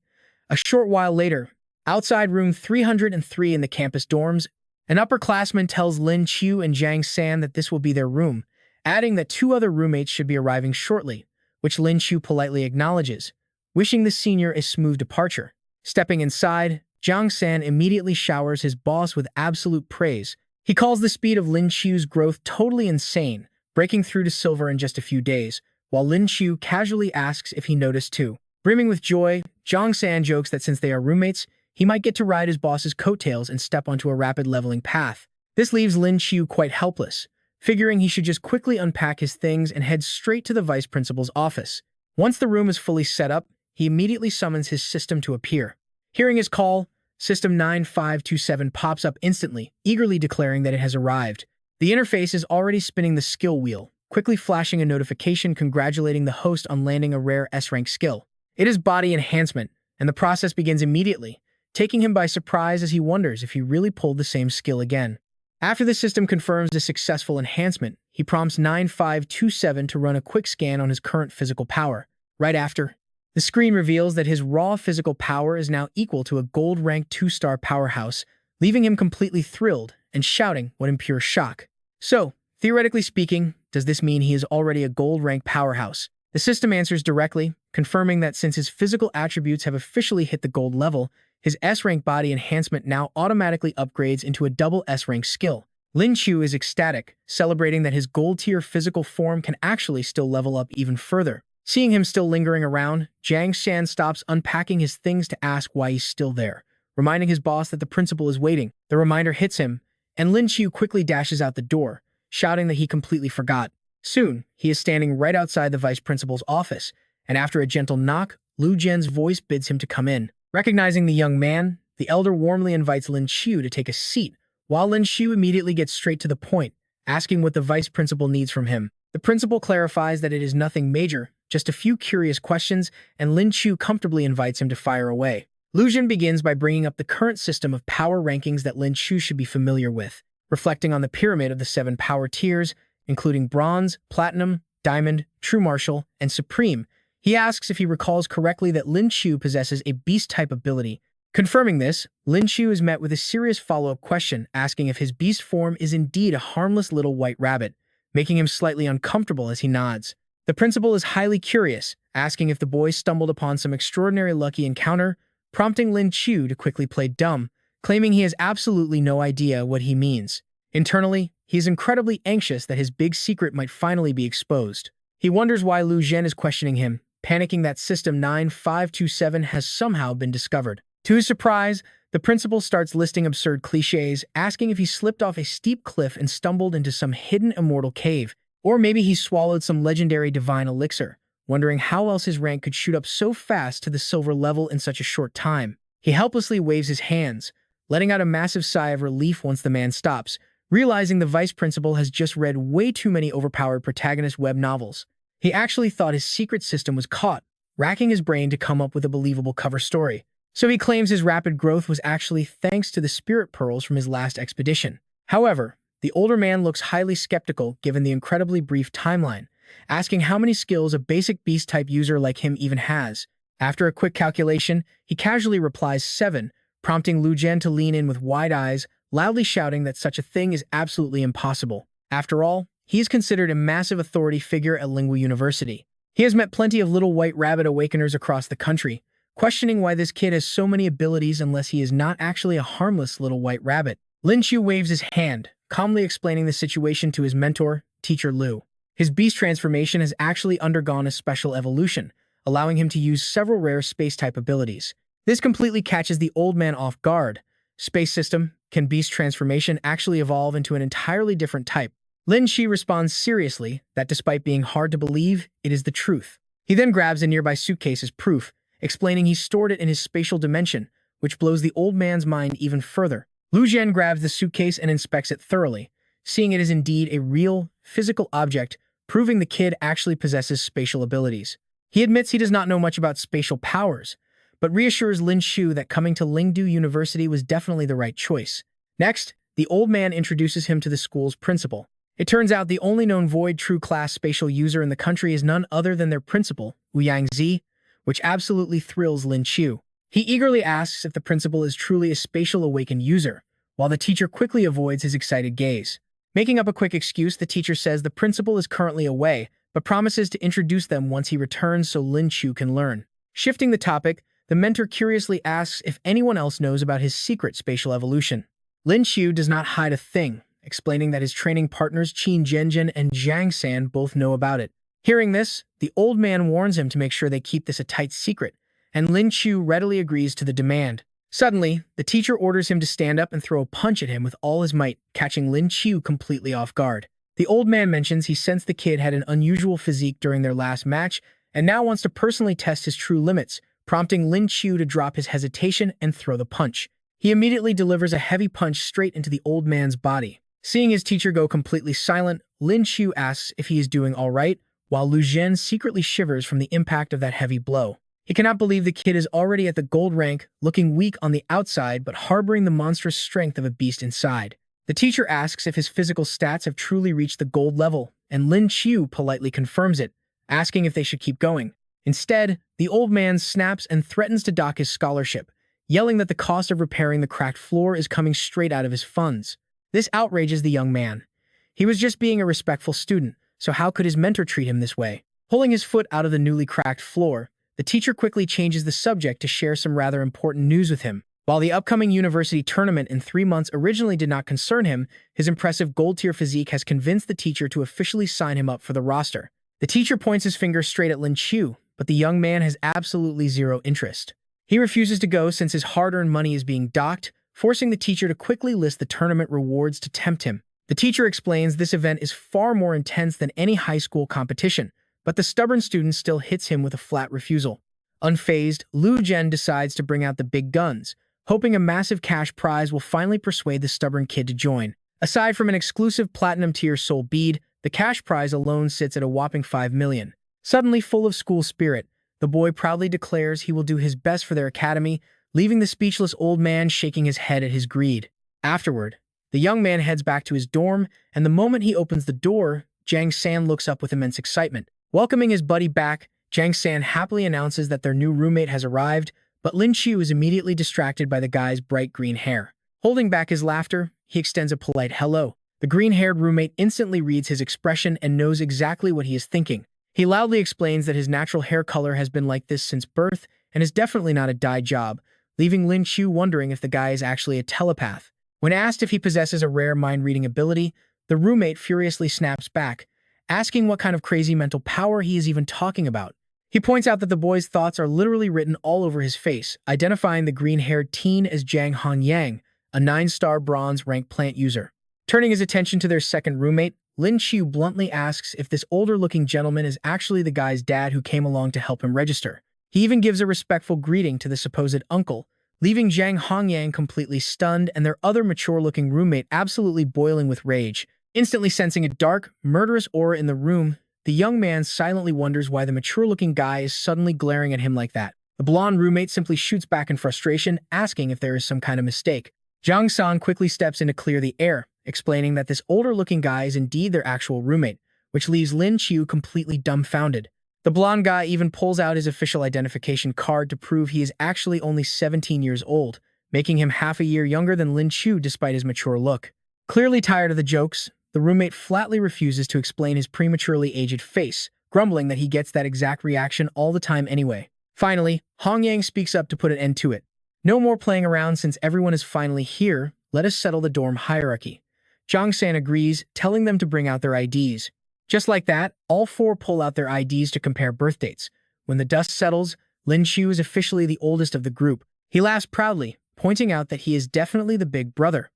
[SPEAKER 1] A short while later, outside room 303 in the campus dorms, an upperclassman tells Lin Qiu and Zhang San that this will be their room, adding that 2 other roommates should be arriving shortly, which Lin Qiu politely acknowledges, wishing the senior a smooth departure. Stepping inside, Zhang San immediately showers his boss with absolute praise. He calls the speed of Lin Qiu's growth totally insane, breaking through to silver in just a few days, while Lin Qiu casually asks if he noticed too. Brimming with joy, Zhang San jokes that since they are roommates, he might get to ride his boss's coattails and step onto a rapid leveling path. This leaves Lin Qiu quite helpless, figuring he should just quickly unpack his things and head straight to the vice principal's office. Once the room is fully set up, he immediately summons his system to appear. Hearing his call, System 9527 pops up instantly, eagerly declaring that it has arrived. The interface is already spinning the skill wheel, quickly flashing a notification congratulating the host on landing a rare S-rank skill. It is body enhancement, and the process begins immediately, taking him by surprise as he wonders if he really pulled the same skill again. After the system confirms the successful enhancement, he prompts 9527 to run a quick scan on his current physical power. Right after, the screen reveals that his raw physical power is now equal to a gold-ranked 2-star powerhouse, leaving him completely thrilled and shouting what in pure shock. So, theoretically speaking, does this mean he is already a gold-ranked powerhouse? The system answers directly, confirming that since his physical attributes have officially hit the gold level, his S-rank body enhancement now automatically upgrades into a double S-rank skill. Lin Qiu is ecstatic, celebrating that his gold-tier physical form can actually still level up even further. Seeing him still lingering around, Zhang San stops unpacking his things to ask why he's still there, reminding his boss that the principal is waiting. The reminder hits him, and Lin Qiu quickly dashes out the door, shouting that he completely forgot. Soon, he is standing right outside the vice principal's office, and after a gentle knock, Lu Zhen's voice bids him to come in. Recognizing the young man, the elder warmly invites Lin Qiu to take a seat, while Lin Qiu immediately gets straight to the point, asking what the vice principal needs from him. The principal clarifies that it is nothing major, just a few curious questions, and Lin Qiu comfortably invites him to fire away. Lu Zhen begins by bringing up the current system of power rankings that Lin Qiu should be familiar with, reflecting on the pyramid of the 7 power tiers, including Bronze, Platinum, Diamond, True Martial, and Supreme. He asks if he recalls correctly that Lin Qiu possesses a beast-type ability. Confirming this, Lin Qiu is met with a serious follow-up question, asking if his beast form is indeed a harmless little white rabbit, making him slightly uncomfortable as he nods. The principal is highly curious, asking if the boy stumbled upon some extraordinary lucky encounter, prompting Lin Qiu to quickly play dumb, claiming he has absolutely no idea what he means. Internally, he is incredibly anxious that his big secret might finally be exposed. He wonders why Lu Zhen is questioning him, panicking that System 9527 has somehow been discovered. To his surprise, the principal starts listing absurd cliches, asking if he slipped off a steep cliff and stumbled into some hidden immortal cave, or maybe he swallowed some legendary divine elixir, wondering how else his rank could shoot up so fast to the silver level in such a short time. He helplessly waves his hands, letting out a massive sigh of relief once the man stops, realizing the vice principal has just read way too many overpowered protagonist web novels. He actually thought his secret system was caught, racking his brain to come up with a believable cover story. So he claims his rapid growth was actually thanks to the spirit pearls from his last expedition. However, the older man looks highly skeptical given the incredibly brief timeline, asking how many skills a basic beast-type user like him even has. After a quick calculation, he casually replies 7, prompting Lu Zhen to lean in with wide eyes, loudly shouting that such a thing is absolutely impossible. After all, he is considered a massive authority figure at Lingwu University. He has met plenty of little white rabbit awakeners across the country, questioning why this kid has so many abilities unless he is not actually a harmless little white rabbit. Lin Qiu waves his hand, calmly explaining the situation to his mentor, Teacher Lu. His beast transformation has actually undergone a special evolution, allowing him to use several rare space-type abilities. This completely catches the old man off guard. Space system, can beast transformation actually evolve into an entirely different type? Lin Qiu responds seriously that despite being hard to believe, it is the truth. He then grabs a nearby suitcase as proof, explaining he stored it in his spatial dimension, which blows the old man's mind even further. Lu Zhen grabs the suitcase and inspects it thoroughly, seeing it is indeed a real, physical object, proving the kid actually possesses spatial abilities. He admits he does not know much about spatial powers, but reassures Lin Qiu that coming to Lingdu University was definitely the right choice. Next, the old man introduces him to the school's principal. It turns out the only known Void True Class spatial user in the country is none other than their principal, Wu Yangzi, which absolutely thrills Lin Qiu. He eagerly asks if the principal is truly a spatial awakened user, while the teacher quickly avoids his excited gaze. Making up a quick excuse, the teacher says the principal is currently away, but promises to introduce them once he returns so Lin Qiu can learn. Shifting the topic, the mentor curiously asks if anyone else knows about his secret spatial evolution. Lin Qiu does not hide a thing, explaining that his training partners Qin Zhenjin and Zhang San both know about it. Hearing this, the old man warns him to make sure they keep this a tight secret, and Lin Qiu readily agrees to the demand. Suddenly, the teacher orders him to stand up and throw a punch at him with all his might, catching Lin Qiu completely off guard. The old man mentions he sensed the kid had an unusual physique during their last match, and now wants to personally test his true limits, prompting Lin Qiu to drop his hesitation and throw the punch. He immediately delivers a heavy punch straight into the old man's body. Seeing his teacher go completely silent, Lin Qiu asks if he is doing all right, while Lu Zhen secretly shivers from the impact of that heavy blow. He cannot believe the kid is already at the gold rank, looking weak on the outside but harboring the monstrous strength of a beast inside. The teacher asks if his physical stats have truly reached the gold level, and Lin Qiu politely confirms it, asking if they should keep going. Instead, the old man snaps and threatens to dock his scholarship, yelling that the cost of repairing the cracked floor is coming straight out of his funds. This outrages the young man. He was just being a respectful student, so how could his mentor treat him this way? Pulling his foot out of the newly cracked floor, the teacher quickly changes the subject to share some rather important news with him. While the upcoming university tournament in 3 months originally did not concern him, his impressive gold-tier physique has convinced the teacher to officially sign him up for the roster. The teacher points his finger straight at Lin Qiu, but the young man has absolutely zero interest. He refuses to go since his hard-earned money is being docked, forcing the teacher to quickly list the tournament rewards to tempt him. The teacher explains this event is far more intense than any high school competition, but the stubborn student still hits him with a flat refusal. Unfazed, Lu Zhen decides to bring out the big guns, hoping a massive cash prize will finally persuade the stubborn kid to join. Aside from an exclusive platinum tier soul bead, the cash prize alone sits at a whopping 5 million. Suddenly full of school spirit, the boy proudly declares he will do his best for their academy, leaving the speechless old man shaking his head at his greed. Afterward, the young man heads back to his dorm, and the moment he opens the door, Jang San looks up with immense excitement. Welcoming his buddy back, Jang San happily announces that their new roommate has arrived, but Lin Qiu is immediately distracted by the guy's bright green hair. Holding back his laughter, he extends a polite hello. The green-haired roommate instantly reads his expression and knows exactly what he is thinking. He loudly explains that his natural hair color has been like this since birth and is definitely not a dye job, leaving Lin Qiu wondering if the guy is actually a telepath. When asked if he possesses a rare mind-reading ability, the roommate furiously snaps back, asking what kind of crazy mental power he is even talking about. He points out that the boy's thoughts are literally written all over his face, identifying the green-haired teen as Zhang Hanyang, a 9-star bronze rank plant user. Turning his attention to their second roommate, Lin Qiu bluntly asks if this older-looking gentleman is actually the guy's dad who came along to help him register. He even gives a respectful greeting to the supposed uncle, leaving Zhang Hongyang completely stunned and their other mature-looking roommate absolutely boiling with rage. Instantly sensing a dark, murderous aura in the room, the young man silently wonders why the mature-looking guy is suddenly glaring at him like that. The blonde roommate simply shoots back in frustration, asking if there is some kind of mistake. Zhang San quickly steps in to clear the air, explaining that this older-looking guy is indeed their actual roommate, which leaves Lin Qiu completely dumbfounded. The blonde guy even pulls out his official identification card to prove he is actually only 17 years old, making him half a year younger than Lin Qiu despite his mature look. Clearly tired of the jokes, the roommate flatly refuses to explain his prematurely aged face, grumbling that he gets that exact reaction all the time anyway. Finally, Hongyang speaks up to put an end to it. No more playing around since everyone is finally here, let us settle the dorm hierarchy. Zhang San agrees, telling them to bring out their IDs. Just like that, all four pull out their IDs to compare birth dates. When the dust settles, Lin Qiu is officially the oldest of the group. He laughs proudly, pointing out that he is definitely the big brother.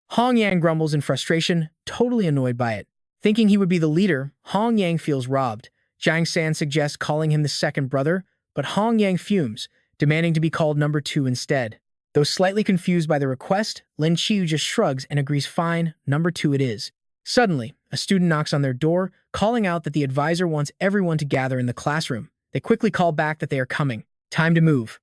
[SPEAKER 1] Hong Yang grumbles in frustration, totally annoyed by it. Thinking he would be the leader, Hong Yang feels robbed. Zhang San suggests calling him the second brother, but Hong Yang fumes, demanding to be called number 2 instead. Though slightly confused by the request, Lin Qiu just shrugs and agrees fine, number 2 it is. Suddenly, a student knocks on their door, calling out that the advisor wants everyone to gather in the classroom. They quickly call back that they are coming. Time to move.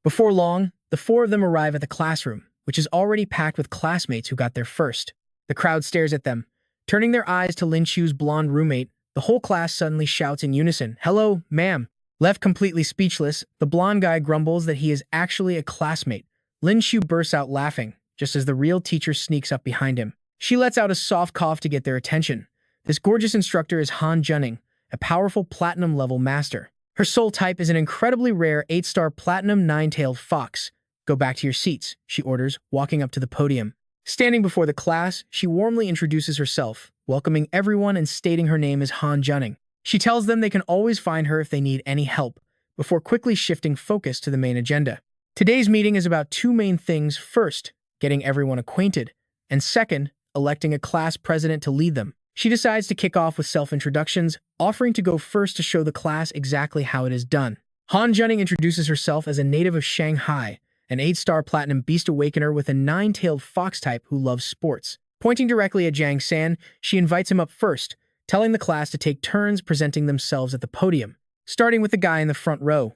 [SPEAKER 1] Before long, the 4 of them arrive at the classroom, which is already packed with classmates who got there first. The crowd stares at them. Turning their eyes to Lin Qiu's blonde roommate, the whole class suddenly shouts in unison, "Hello, ma'am." Left completely speechless, the blonde guy grumbles that he is actually a classmate. Lin Qiu bursts out laughing, just as the real teacher sneaks up behind him. She lets out a soft cough to get their attention. This gorgeous instructor is Han Junning, a powerful platinum-level master. Her soul type is an incredibly rare 8-star platinum 9-tailed fox. "Go back to your seats," she orders, walking up to the podium. Standing before the class, she warmly introduces herself, welcoming everyone and stating her name is Han Junning. She tells them they can always find her if they need any help, before quickly shifting focus to the main agenda. Today's meeting is about 2 main things. First, getting everyone acquainted, and second, electing a class president to lead them. She decides to kick off with self-introductions, offering to go first to show the class exactly how it is done. Han Junning introduces herself as a native of Shanghai, an 8-star platinum beast awakener with a 9-tailed fox type who loves sports. Pointing directly at Zhang San, she invites him up first, telling the class to take turns presenting themselves at the podium, starting with the guy in the front row.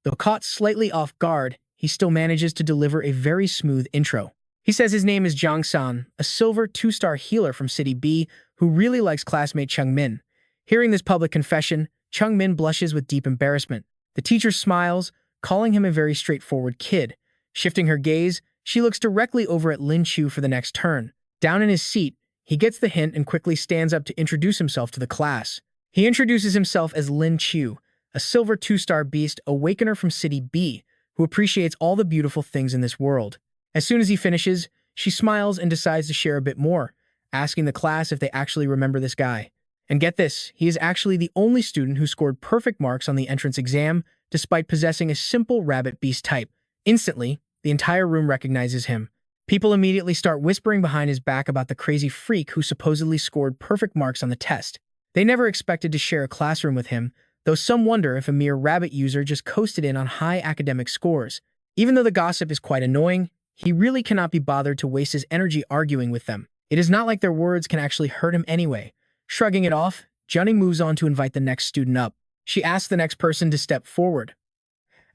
[SPEAKER 1] Though caught slightly off guard, he still manages to deliver a very smooth intro. He says his name is Zhang San, a silver 2-star healer from City B who really likes classmate Chung Min. Hearing this public confession, Chung Min blushes with deep embarrassment. The teacher smiles, calling him a very straightforward kid. Shifting her gaze, she looks directly over at Lin Qiu for the next turn. Down in his seat, he gets the hint and quickly stands up to introduce himself to the class. He introduces himself as Lin Qiu, a silver 2-star beast awakener from City B, who appreciates all the beautiful things in this world. As soon as he finishes, she smiles and decides to share a bit more, asking the class if they actually remember this guy. And get this, he is actually the only student who scored perfect marks on the entrance exam, despite possessing a simple rabbit beast type. Instantly, the entire room recognizes him. People immediately start whispering behind his back about the crazy freak who supposedly scored perfect marks on the test. They never expected to share a classroom with him, though some wonder if a mere rabbit user just coasted in on high academic scores. Even though the gossip is quite annoying, he really cannot be bothered to waste his energy arguing with them. It is not like their words can actually hurt him anyway. Shrugging it off, Junning moves on to invite the next student up. She asks the next person to step forward.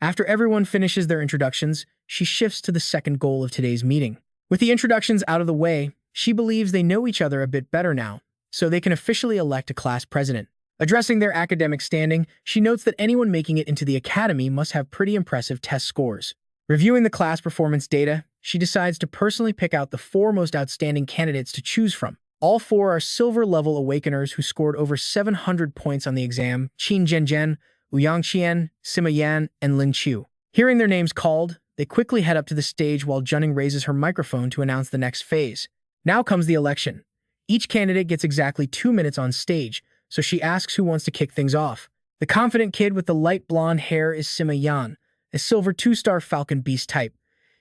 [SPEAKER 1] After everyone finishes their introductions, she shifts to the second goal of today's meeting. With the introductions out of the way, she believes they know each other a bit better now, so they can officially elect a class president. Addressing their academic standing, she notes that anyone making it into the academy must have pretty impressive test scores. Reviewing the class performance data, she decides to personally pick out the 4 most outstanding candidates to choose from. All 4 are silver-level awakeners who scored over 700 points on the exam: Qin Zhenjian, Ouyang Qian, Sima Yan, and Lin Qiu. Hearing their names called, they quickly head up to the stage while Junning raises her microphone to announce the next phase. Now comes the election. Each candidate gets exactly 2 minutes on stage, so she asks who wants to kick things off. The confident kid with the light blonde hair is Sima Yan, a silver 2-star Falcon Beast type.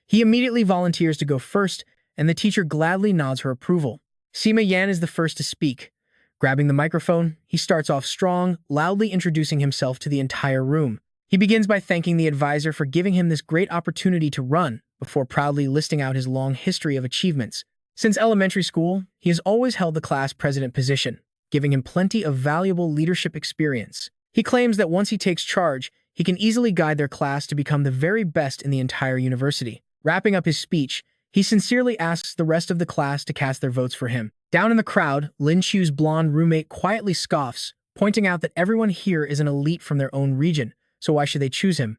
[SPEAKER 1] He immediately volunteers to go first, and the teacher gladly nods her approval. Sima Yan is the first to speak. Grabbing the microphone, he starts off strong, loudly introducing himself to the entire room. He begins by thanking the advisor for giving him this great opportunity to run, before proudly listing out his long history of achievements. Since elementary school, he has always held the class president position, giving him plenty of valuable leadership experience. He claims that once he takes charge, he can easily guide their class to become the very best in the entire university. Wrapping up his speech, he sincerely asks the rest of the class to cast their votes for him. Down in the crowd, Lin Qiu's blonde roommate quietly scoffs, pointing out that everyone here is an elite from their own region, so why should they choose him?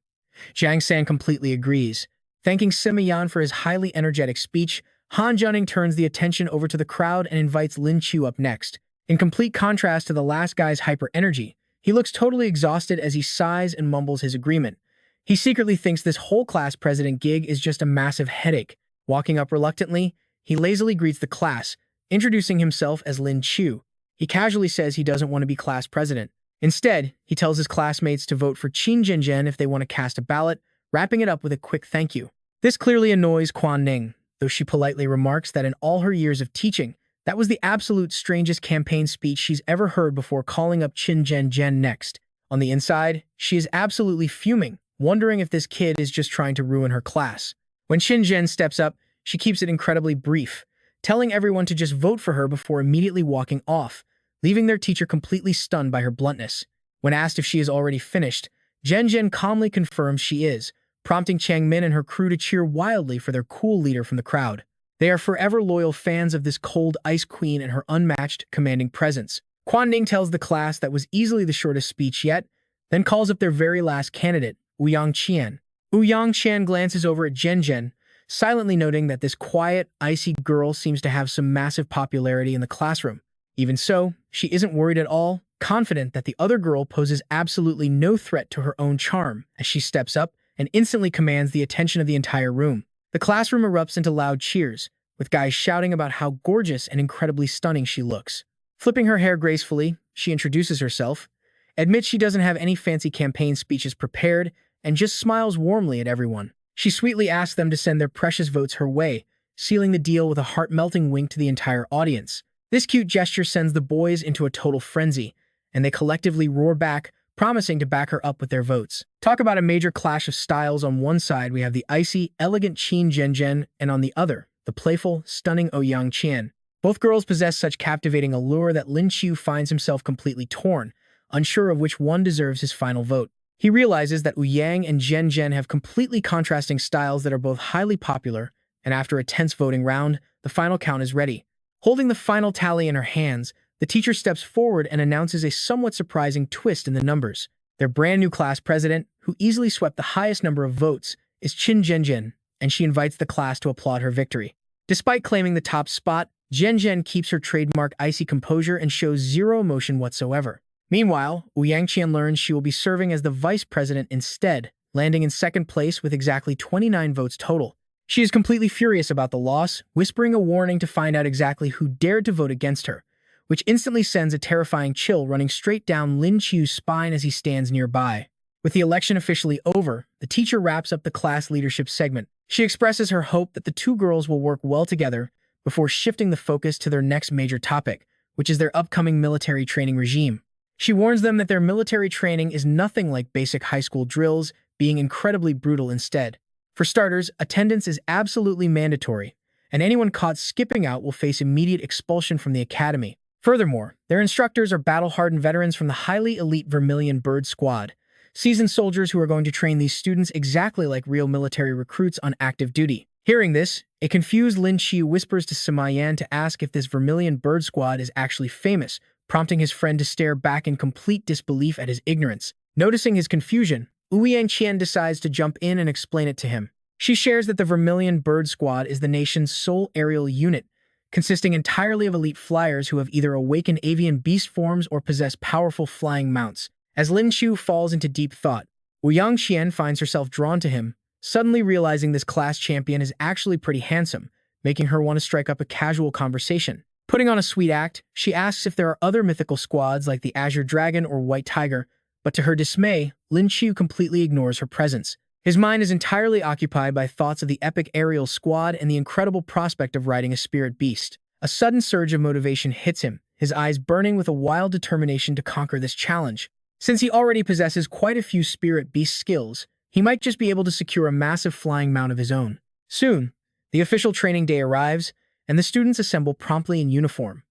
[SPEAKER 1] Jiang San completely agrees. Thanking Sima Yan for his highly energetic speech, Han Junning turns the attention over to the crowd and invites Lin Qiu up next. In complete contrast to the last guy's hyper-energy, he looks totally exhausted as he sighs and mumbles his agreement. He secretly thinks this whole class president gig is just a massive headache. Walking up reluctantly, he lazily greets the class, introducing himself as Lin Qiu. He casually says he doesn't want to be class president. Instead, he tells his classmates to vote for Qin Zhenjian if they want to cast a ballot, wrapping it up with a quick thank you. This clearly annoys Quan Ning, though she politely remarks that in all her years of teaching, that was the absolute strangest campaign speech she's ever heard before calling up Qin Zhenjian next. On the inside, she is absolutely fuming, wondering if this kid is just trying to ruin her class. When Qin Zhen steps up, she keeps it incredibly brief, telling everyone to just vote for her before immediately walking off, leaving their teacher completely stunned by her bluntness. When asked if she is already finished, Zhen calmly confirms she is, prompting Chang Min and her crew to cheer wildly for their cool leader from the crowd. They are forever loyal fans of this cold ice queen and her unmatched, commanding presence. Quan Ning tells the class that was easily the shortest speech yet, then calls up their very last candidate, Ouyang Qian. Ouyang Qian glances over at Zhen, silently noting that this quiet, icy girl seems to have some massive popularity in the classroom. Even so, she isn't worried at all, confident that the other girl poses absolutely no threat to her own charm as she steps up and instantly commands the attention of the entire room. The classroom erupts into loud cheers, with guys shouting about how gorgeous and incredibly stunning she looks. Flipping her hair gracefully, she introduces herself, admits she doesn't have any fancy campaign speeches prepared, and just smiles warmly at everyone. She sweetly asks them to send their precious votes her way, sealing the deal with a heart-melting wink to the entire audience. This cute gesture sends the boys into a total frenzy, and they collectively roar back, promising to back her up with their votes. Talk about a major clash of styles. On one side, we have the icy, elegant Qin Zhenjian, and on the other, the playful, stunning Ouyang Qian. Both girls possess such captivating allure that Lin Qiu finds himself completely torn, unsure of which one deserves his final vote. He realizes that Ouyang and Zhen have completely contrasting styles that are both highly popular, and after a tense voting round, the final count is ready. Holding the final tally in her hands, the teacher steps forward and announces a somewhat surprising twist in the numbers. Their brand new class president, who easily swept the highest number of votes, is Qin Zhenjian, and she invites the class to applaud her victory. Despite claiming the top spot, Zhen keeps her trademark icy composure and shows zero emotion whatsoever. Meanwhile, Ouyang Qian learns she will be serving as the vice president instead, landing in second place with exactly 29 votes total. She is completely furious about the loss, whispering a warning to find out exactly who dared to vote against her, which instantly sends a terrifying chill running straight down Lin Qiu's spine as he stands nearby. With the election officially over, the teacher wraps up the class leadership segment. She expresses her hope that the two girls will work well together before shifting the focus to their next major topic, which is their upcoming military training regime. She warns them that their military training is nothing like basic high school drills, being incredibly brutal instead. For starters, attendance is absolutely mandatory, and anyone caught skipping out will face immediate expulsion from the academy. Furthermore, their instructors are battle-hardened veterans from the highly elite Vermilion Bird Squad, seasoned soldiers who are going to train these students exactly like real military recruits on active duty. Hearing this, a confused Lin Qiu whispers to Sima Yan to ask if this Vermilion Bird Squad is actually famous, prompting his friend to stare back in complete disbelief at his ignorance. Noticing his confusion, Ouyang Qian decides to jump in and explain it to him. She shares that the Vermilion Bird Squad is the nation's sole aerial unit, consisting entirely of elite flyers who have either awakened avian beast forms or possess powerful flying mounts. As Lin Qiu falls into deep thought, Ouyang Qian finds herself drawn to him, suddenly realizing this class champion is actually pretty handsome, making her want to strike up a casual conversation. Putting on a sweet act, she asks if there are other mythical squads like the Azure Dragon or White Tiger, but to her dismay, Lin Qiu completely ignores her presence. His mind is entirely occupied by thoughts of the epic aerial squad and the incredible prospect of riding a spirit beast. A sudden surge of motivation hits him, his eyes burning with a wild determination to conquer this challenge. Since he already possesses quite a few spirit beast skills, he might just be able to secure a massive flying mount of his own. Soon, the official training day arrives, and the students assemble promptly in uniform.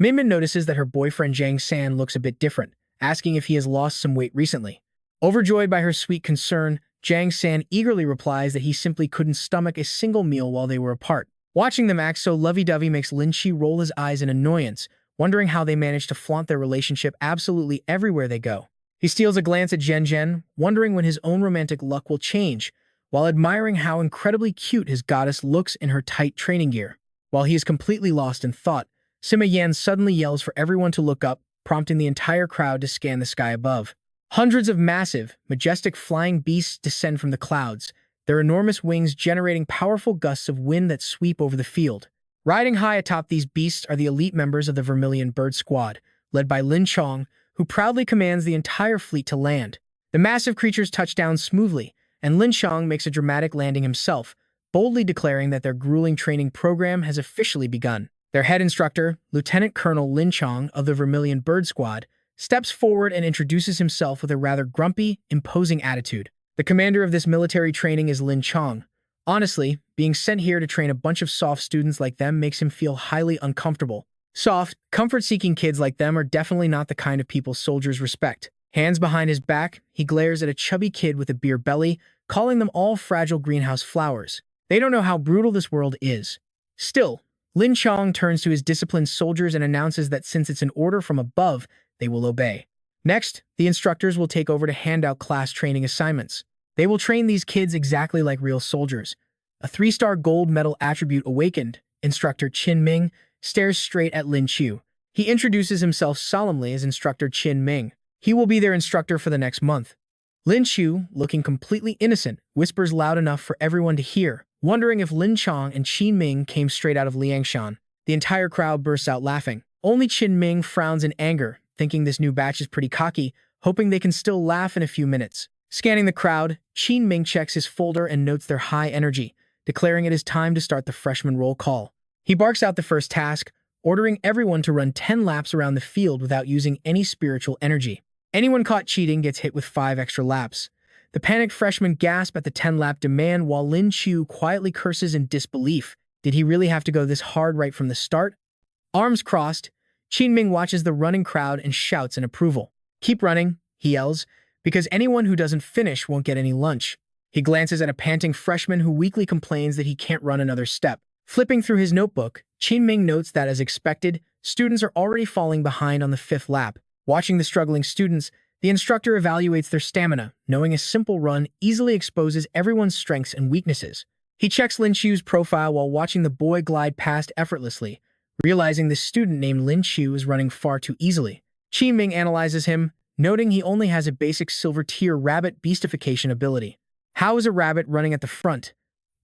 [SPEAKER 1] Minmin notices that her boyfriend Zhang San looks a bit different, asking if he has lost some weight recently. Overjoyed by her sweet concern, Zhang San eagerly replies that he simply couldn't stomach a single meal while they were apart. Watching them act so lovey-dovey makes Lin Qiu roll his eyes in annoyance, wondering how they manage to flaunt their relationship absolutely everywhere they go. He steals a glance at Zhen Zhen, wondering when his own romantic luck will change, while admiring how incredibly cute his goddess looks in her tight training gear. While he is completely lost in thought, Sima Yan suddenly yells for everyone to look up, prompting the entire crowd to scan the sky above. Hundreds of massive, majestic flying beasts descend from the clouds, their enormous wings generating powerful gusts of wind that sweep over the field. Riding high atop these beasts are the elite members of the Vermilion Bird Squad, led by Lin Chong, who proudly commands the entire fleet to land. The massive creatures touch down smoothly, and Lin Chong makes a dramatic landing himself, boldly declaring that their grueling training program has officially begun. Their head instructor, Lieutenant Colonel Lin Chong of the Vermilion Bird Squad, steps forward and introduces himself with a rather grumpy, imposing attitude. The commander of this military training is Lin Chong. Honestly, being sent here to train a bunch of soft students like them makes him feel highly uncomfortable. Soft, comfort-seeking kids like them are definitely not the kind of people soldiers respect. Hands behind his back, he glares at a chubby kid with a beer belly, calling them all fragile greenhouse flowers. They don't know how brutal this world is. Still, Lin Chong turns to his disciplined soldiers and announces that since it's an order from above, they will obey. Next, the instructors will take over to hand out class training assignments. They will train these kids exactly like real soldiers. A 3-star gold medal attribute awakened, Instructor Qin Ming stares straight at Lin Qiu. He introduces himself solemnly as Instructor Qin Ming. He will be their instructor for the next month. Lin Qiu, looking completely innocent, whispers loud enough for everyone to hear, wondering if Lin Chong and Qin Ming came straight out of Liangshan. The entire crowd bursts out laughing. Only Qin Ming frowns in anger, thinking this new batch is pretty cocky, hoping they can still laugh in a few minutes. Scanning the crowd, Qin Ming checks his folder and notes their high energy, declaring it is time to start the freshman roll call. He barks out the first task, ordering everyone to run 10 laps around the field without using any spiritual energy. Anyone caught cheating gets hit with 5 extra laps. The panicked freshmen gasp at the 10-lap demand while Lin Qiu quietly curses in disbelief. Did he really have to go this hard right from the start? Arms crossed, Qin Ming watches the running crowd and shouts in approval. "Keep running," he yells, "because anyone who doesn't finish won't get any lunch." He glances at a panting freshman who weakly complains that he can't run another step. Flipping through his notebook, Qin Ming notes that, as expected, students are already falling behind on the 5th lap. Watching the struggling students, the instructor evaluates their stamina, knowing a simple run easily exposes everyone's strengths and weaknesses. He checks Lin Qiu's profile while watching the boy glide past effortlessly, realizing the student named Lin Qiu is running far too easily. Qin Ming analyzes him, noting he only has a basic silver-tier rabbit beastification ability. How is a rabbit running at the front?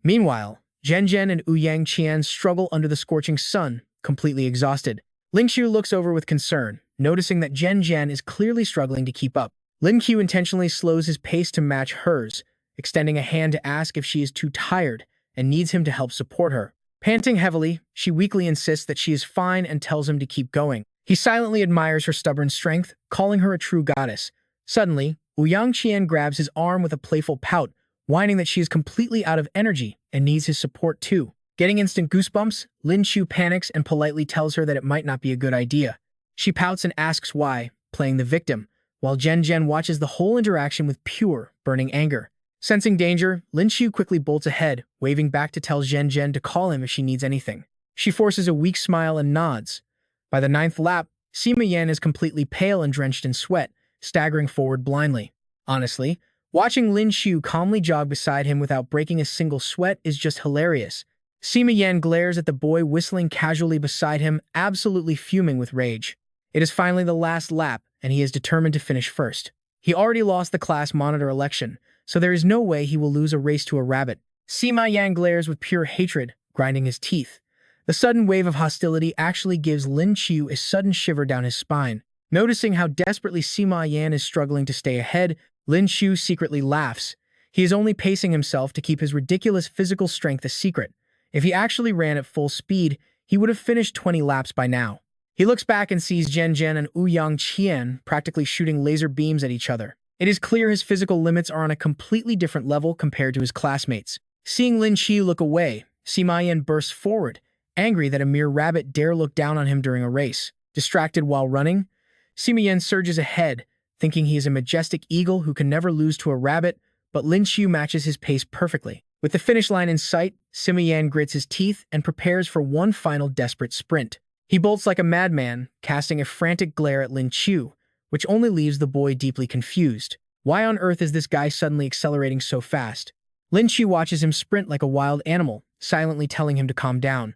[SPEAKER 1] Meanwhile, Zhen Zhen and Ouyang Qian struggle under the scorching sun, completely exhausted. Lin Qiu looks over with concern, noticing that Zhen Zhen is clearly struggling to keep up. Lin Qiu intentionally slows his pace to match hers, extending a hand to ask if she is too tired and needs him to help support her. Panting heavily, she weakly insists that she is fine and tells him to keep going. He silently admires her stubborn strength, calling her a true goddess. Suddenly, Ouyang Qian grabs his arm with a playful pout, whining that she is completely out of energy and needs his support too. Getting instant goosebumps, Lin Qiu panics and politely tells her that it might not be a good idea. She pouts and asks why, playing the victim, while Zhen watches the whole interaction with pure, burning anger. Sensing danger, Lin Qiu quickly bolts ahead, waving back to tell Zhen to call him if she needs anything. She forces a weak smile and nods. By the 9th lap, Sima Yan is completely pale and drenched in sweat, staggering forward blindly. Honestly, watching Lin Qiu calmly jog beside him without breaking a single sweat is just hilarious. Sima Yan glares at the boy whistling casually beside him, absolutely fuming with rage. It is finally the last lap, and he is determined to finish first. He already lost the class monitor election, so there is no way he will lose a race to a rabbit. Sima Yan glares with pure hatred, grinding his teeth. The sudden wave of hostility actually gives Lin Qiu a sudden shiver down his spine. Noticing how desperately Sima Yan is struggling to stay ahead, Lin Qiu secretly laughs. He is only pacing himself to keep his ridiculous physical strength a secret. If he actually ran at full speed, he would have finished 20 laps by now. He looks back and sees Zhen and Ouyang Qian practically shooting laser beams at each other. It is clear his physical limits are on a completely different level compared to his classmates. Seeing Lin Qiu look away, Sima Yan bursts forward, angry that a mere rabbit dare look down on him during a race. Distracted while running, Sima Yan surges ahead, thinking he is a majestic eagle who can never lose to a rabbit, but Lin Qiu matches his pace perfectly. With the finish line in sight, Sima Yan grits his teeth and prepares for one final desperate sprint. He bolts like a madman, casting a frantic glare at Lin Qiu, which only leaves the boy deeply confused. Why on earth is this guy suddenly accelerating so fast? Lin Qiu watches him sprint like a wild animal, silently telling him to calm down.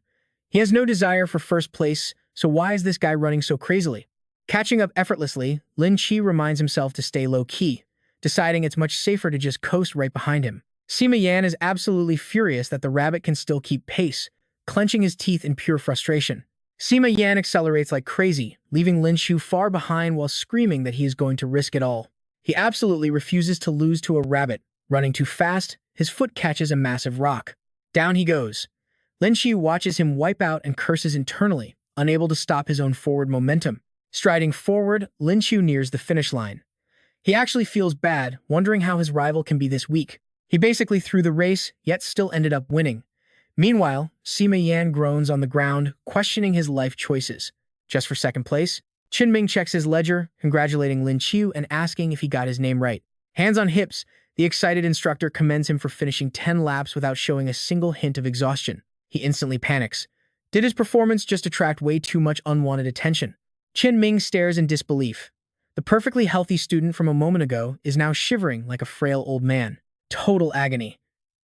[SPEAKER 1] He has no desire for first place, so why is this guy running so crazily? Catching up effortlessly, Lin Qiu reminds himself to stay low-key, deciding it's much safer to just coast right behind him. Sima Yan is absolutely furious that the rabbit can still keep pace, clenching his teeth in pure frustration. Sima Yan accelerates like crazy, leaving Lin Qiu far behind while screaming that he is going to risk it all. He absolutely refuses to lose to a rabbit. Running too fast, his foot catches a massive rock. Down he goes. Lin Qiu watches him wipe out and curses internally, unable to stop his own forward momentum. Striding forward, Lin Qiu nears the finish line. He actually feels bad, wondering how his rival can be this weak. He basically threw the race, yet still ended up winning. Meanwhile, Sima Yan groans on the ground, questioning his life choices. Just for second place, Qinming checks his ledger, congratulating Lin Qiu and asking if he got his name right. Hands on hips, the excited instructor commends him for finishing 10 laps without showing a single hint of exhaustion. He instantly panics. Did his performance just attract way too much unwanted attention? Qinming stares in disbelief. The perfectly healthy student from a moment ago is now shivering like a frail old man. Total agony.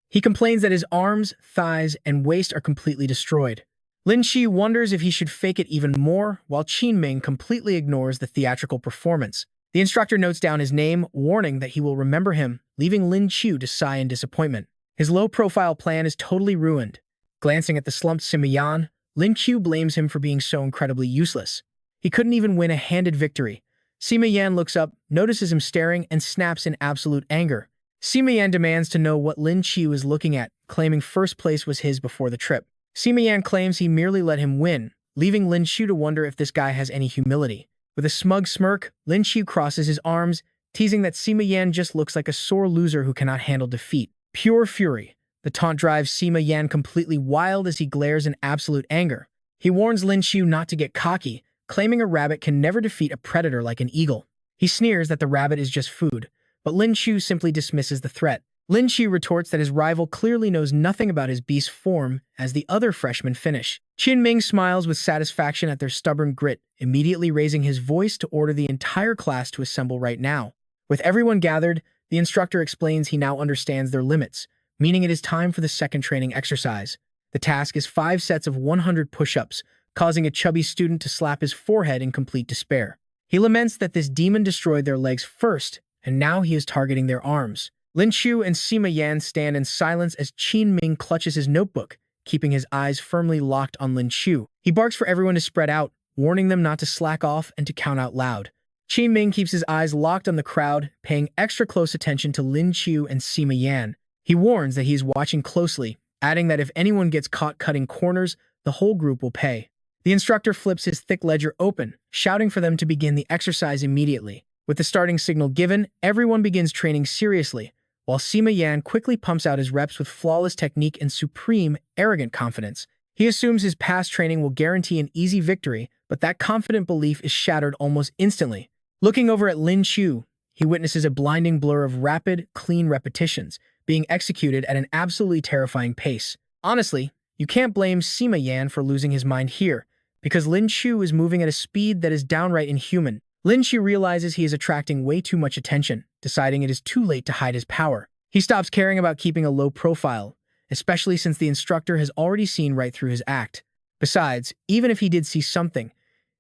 [SPEAKER 1] He complains that his arms, thighs, and waist are completely destroyed. Lin Qiu wonders if he should fake it even more, while Qinming completely ignores the theatrical performance. The instructor notes down his name, warning that he will remember him, leaving Lin Qiu to sigh in disappointment. His low-profile plan is totally ruined. Glancing at the slumped Sima Yan, Lin Qiu blames him for being so incredibly useless. He couldn't even win a handed victory. Sima Yan looks up, notices him staring, and snaps in absolute anger. Sima Yan demands to know what Lin Qiu is looking at, claiming first place was his before the trip. Sima Yan claims he merely let him win, leaving Lin Qiu to wonder if this guy has any humility. With a smug smirk, Lin Qiu crosses his arms, teasing that Sima Yan just looks like a sore loser who cannot handle defeat. Pure fury. The taunt drives Sima Yan completely wild as he glares in absolute anger. He warns Lin Qiu not to get cocky, claiming a rabbit can never defeat a predator like an eagle. He sneers that the rabbit is just food, but Lin Qiu simply dismisses the threat. Lin Qiu retorts that his rival clearly knows nothing about his beast form as the other freshmen finish. Qinming smiles with satisfaction at their stubborn grit, immediately raising his voice to order the entire class to assemble right now. With everyone gathered, the instructor explains he now understands their limits, meaning it is time for the second training exercise. The task is 5 sets of 100 push-ups, causing a chubby student to slap his forehead in complete despair. He laments that this demon destroyed their legs first, and now he is targeting their arms. Lin Qiu and Sima Yan stand in silence as Qinming clutches his notebook, keeping his eyes firmly locked on Lin Qiu. He barks for everyone to spread out, warning them not to slack off and to count out loud. Qinming keeps his eyes locked on the crowd, paying extra close attention to Lin Qiu and Sima Yan. He warns that he is watching closely, adding that if anyone gets caught cutting corners, the whole group will pay. The instructor flips his thick ledger open, shouting for them to begin the exercise immediately. With the starting signal given, everyone begins training seriously, while Sima Yan quickly pumps out his reps with flawless technique and supreme, arrogant confidence. He assumes his past training will guarantee an easy victory, but that confident belief is shattered almost instantly. Looking over at Lin Qiu, he witnesses a blinding blur of rapid, clean repetitions being executed at an absolutely terrifying pace. Honestly, you can't blame Sima Yan for losing his mind here, because Lin Qiu is moving at a speed that is downright inhuman. Lin Qiu realizes he is attracting way too much attention, deciding it is too late to hide his power. He stops caring about keeping a low profile, especially since the instructor has already seen right through his act. Besides, even if he did see something,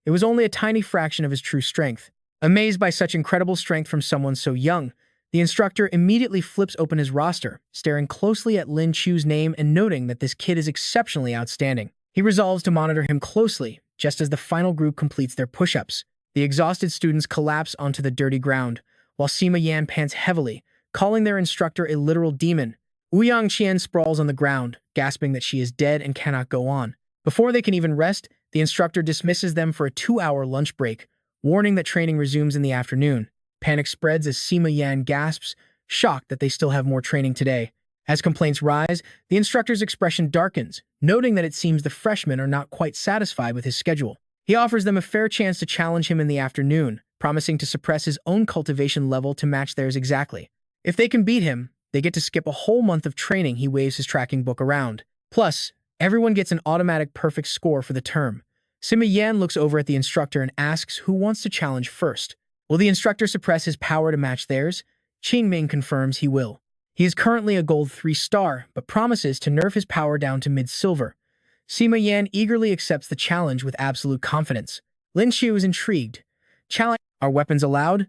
[SPEAKER 1] it was only a tiny fraction of his true strength. Amazed by such incredible strength from someone so young, the instructor immediately flips open his roster, staring closely at Lin Qiu's name and noting that this kid is exceptionally outstanding. He resolves to monitor him closely, just as the final group completes their push-ups. The exhausted students collapse onto the dirty ground, while Sima Yan pants heavily, calling their instructor a literal demon. Ouyang Qian sprawls on the ground, gasping that she is dead and cannot go on. Before they can even rest, the instructor dismisses them for a 2-hour lunch break, warning that training resumes in the afternoon. Panic spreads as Sima Yan gasps, shocked that they still have more training today. As complaints rise, the instructor's expression darkens, noting that it seems the freshmen are not quite satisfied with his schedule. He offers them a fair chance to challenge him in the afternoon, promising to suppress his own cultivation level to match theirs exactly. If they can beat him, they get to skip a whole month of training. He waves his tracking book around. Plus, everyone gets an automatic perfect score for the term. Sima Yan looks over at the instructor and asks who wants to challenge first. Will the instructor suppress his power to match theirs? Qingming confirms he will. He is currently a gold 3-star, but promises to nerf his power down to mid-silver. Sima Yan eagerly accepts the challenge with absolute confidence. Lin Qiu is intrigued. Challenge, are weapons allowed?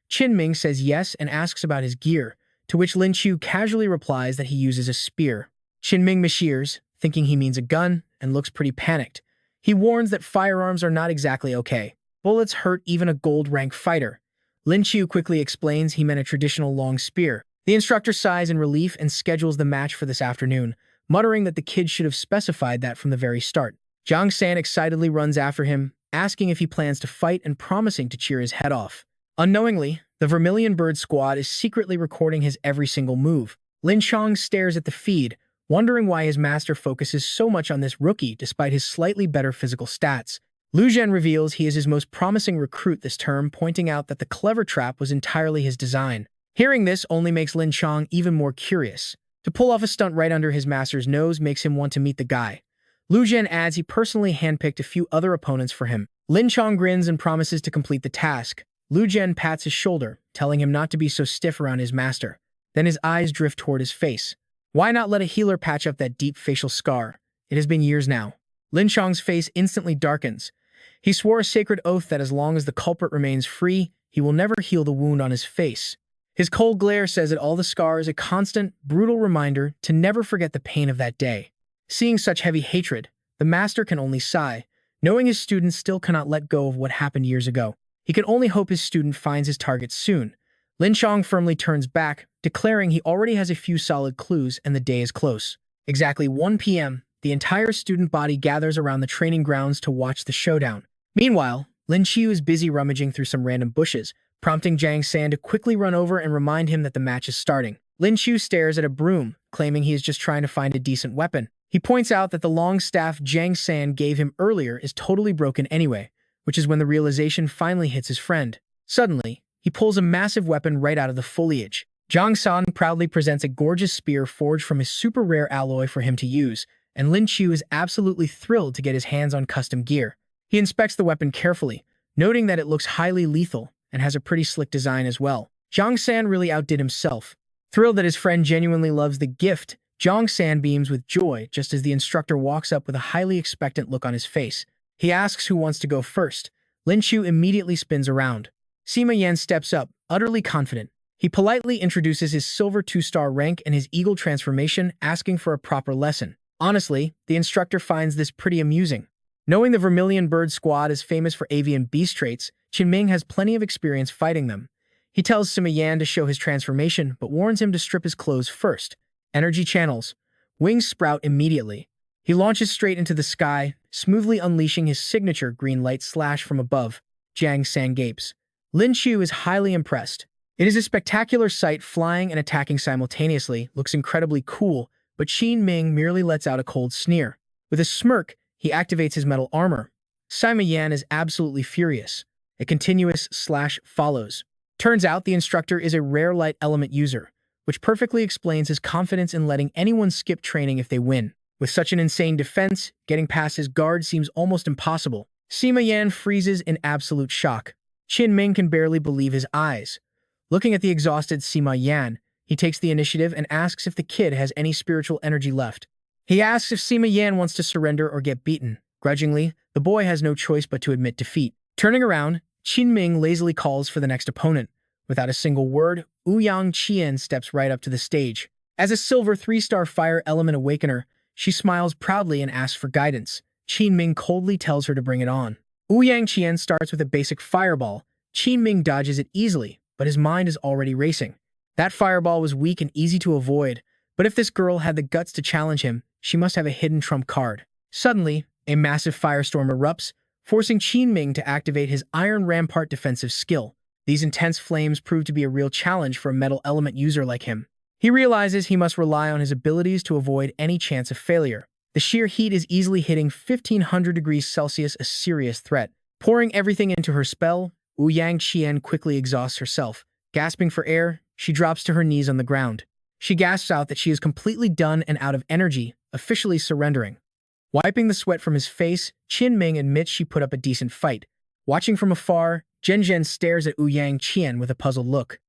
[SPEAKER 1] Qingming says yes and asks about his gear, to which Lin Qiu casually replies that he uses a spear. Qingming mishears, thinking he means a gun, and looks pretty panicked. He warns that firearms are not exactly okay. Bullets hurt even a gold-rank fighter. Lin Qiu quickly explains he meant a traditional long spear. The instructor sighs in relief and schedules the match for this afternoon, muttering that the kid should have specified that from the very start. Zhang San excitedly runs after him, asking if he plans to fight and promising to cheer his head off. Unknowingly, the Vermilion Bird squad is secretly recording his every single move. Lin Chong stares at the feed, wondering why his master focuses so much on this rookie despite his slightly better physical stats. Lu Zhen reveals he is his most promising recruit this term, pointing out that the clever trap was entirely his design. Hearing this only makes Lin Chong even more curious. To pull off a stunt right under his master's nose makes him want to meet the guy. Lu Zhen adds he personally handpicked a few other opponents for him. Lin Chong grins and promises to complete the task. Lu Zhen pats his shoulder, telling him not to be so stiff around his master. Then his eyes drift toward his face. Why not let a healer patch up that deep facial scar? It has been years now. Lin Chong's face instantly darkens. He swore a sacred oath that as long as the culprit remains free, he will never heal the wound on his face. His cold glare says that all the scar is a constant, brutal reminder to never forget the pain of that day. Seeing such heavy hatred, the master can only sigh, knowing his student still cannot let go of what happened years ago. He can only hope his student finds his target soon. Lin Chong firmly turns back, declaring he already has a few solid clues and the day is close. Exactly 1 p.m., the entire student body gathers around the training grounds to watch the showdown. Meanwhile, Lin Qiu is busy rummaging through some random bushes, prompting Zhang San to quickly run over and remind him that the match is starting. Lin Qiu stares at a broom, claiming he is just trying to find a decent weapon. He points out that the long staff Zhang San gave him earlier is totally broken anyway, which is when the realization finally hits his friend. Suddenly, he pulls a massive weapon right out of the foliage. Zhang San proudly presents a gorgeous spear forged from his super rare alloy for him to use, and Lin Qiu is absolutely thrilled to get his hands on custom gear. He inspects the weapon carefully, noting that it looks highly lethal and has a pretty slick design as well. Zhang San really outdid himself. Thrilled that his friend genuinely loves the gift, Zhang San beams with joy just as the instructor walks up with a highly expectant look on his face. He asks who wants to go first. Lin Qiu immediately spins around. Sima Yan steps up, utterly confident. He politely introduces his silver 2-star rank and his eagle transformation, asking for a proper lesson. Honestly, the instructor finds this pretty amusing. Knowing the Vermilion Bird squad is famous for avian beast traits, Qingming has plenty of experience fighting them. He tells Sima Yan to show his transformation, but warns him to strip his clothes first. Energy channels. Wings sprout immediately. He launches straight into the sky, smoothly unleashing his signature green light slash from above. Zhang San gapes. Lin Qiu is highly impressed. It is a spectacular sight, flying and attacking simultaneously, looks incredibly cool, but Qin Ming merely lets out a cold sneer. With a smirk, he activates his metal armor. Sima Yan is absolutely furious. A continuous slash follows. Turns out the instructor is a rare light element user, which perfectly explains his confidence in letting anyone skip training if they win. With such an insane defense, getting past his guard seems almost impossible. Sima Yan freezes in absolute shock. Qin Ming can barely believe his eyes. Looking at the exhausted Sima Yan, he takes the initiative and asks if the kid has any spiritual energy left. He asks if Sima Yan wants to surrender or get beaten. Grudgingly, the boy has no choice but to admit defeat. Turning around, Qin Ming lazily calls for the next opponent. Without a single word, Ouyang Qian steps right up to the stage. As a silver 3-star fire element awakener, she smiles proudly and asks for guidance. Qin Ming coldly tells her to bring it on. Ouyang Qian starts with a basic fireball. Qin Ming dodges it easily, but his mind is already racing. That fireball was weak and easy to avoid, but if this girl had the guts to challenge him, she must have a hidden trump card. Suddenly, a massive firestorm erupts, forcing Qin Ming to activate his Iron Rampart defensive skill. These intense flames prove to be a real challenge for a metal element user like him. He realizes he must rely on his abilities to avoid any chance of failure. The sheer heat is easily hitting 1500 degrees Celsius, a serious threat. Pouring everything into her spell, Ouyang Qian quickly exhausts herself. Gasping for air, she drops to her knees on the ground. She gasps out that she is completely done and out of energy, officially surrendering. Wiping the sweat from his face, Qin Ming admits she put up a decent fight. Watching from afar, Zhen stares at Ouyang Qian with a puzzled look.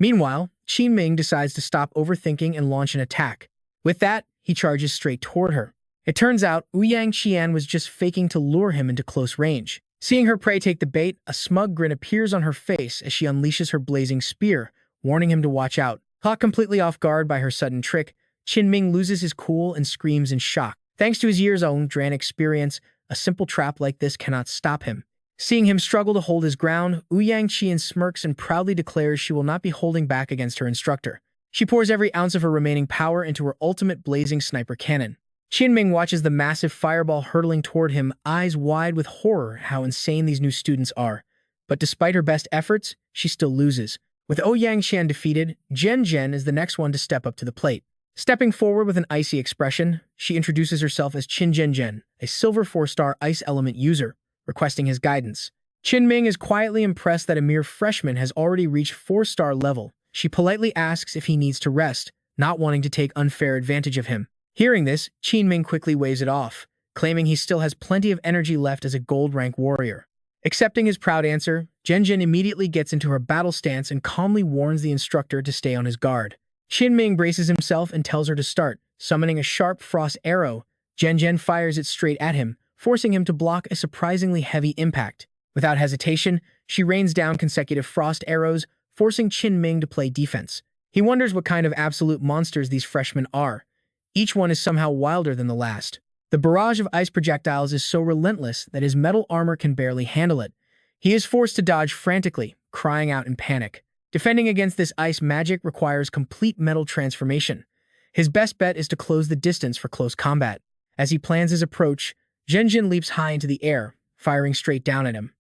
[SPEAKER 1] Meanwhile, Qin Ming decides to stop overthinking and launch an attack. With that, he charges straight toward her. It turns out Ouyang Qian was just faking to lure him into close range. Seeing her prey take the bait, a smug grin appears on her face as she unleashes her blazing spear, warning him to watch out. Caught completely off guard by her sudden trick, Qin Ming loses his cool and screams in shock. Thanks to his years-old Dran experience, a simple trap like this cannot stop him. Seeing him struggle to hold his ground, Ouyang Qian smirks and proudly declares she will not be holding back against her instructor. She pours every ounce of her remaining power into her ultimate blazing sniper cannon. Qin Ming watches the massive fireball hurtling toward him, eyes wide with horror how insane these new students are. But despite her best efforts, she still loses. With Ouyang Qian defeated, Zhen is the next one to step up to the plate. Stepping forward with an icy expression, she introduces herself as Qin Zhen, a silver 4-star ice element user, requesting his guidance. Qin Ming is quietly impressed that a mere freshman has already reached 4-star level. She politely asks if he needs to rest, not wanting to take unfair advantage of him. Hearing this, Qin Ming quickly waves it off, claiming he still has plenty of energy left as a gold rank warrior. Accepting his proud answer, Zhen immediately gets into her battle stance and calmly warns the instructor to stay on his guard. Qin Ming braces himself and tells her to start. Summoning a sharp frost arrow, Zhen fires it straight at him, forcing him to block a surprisingly heavy impact. Without hesitation, she rains down consecutive frost arrows, forcing Qin Ming to play defense. He wonders what kind of absolute monsters these freshmen are. Each one is somehow wilder than the last. The barrage of ice projectiles is so relentless that his metal armor can barely handle it. He is forced to dodge frantically, crying out in panic. Defending against this ice magic requires complete metal transformation. His best bet is to close the distance for close combat. As he plans his approach, Zhen leaps high into the air, firing straight down at him.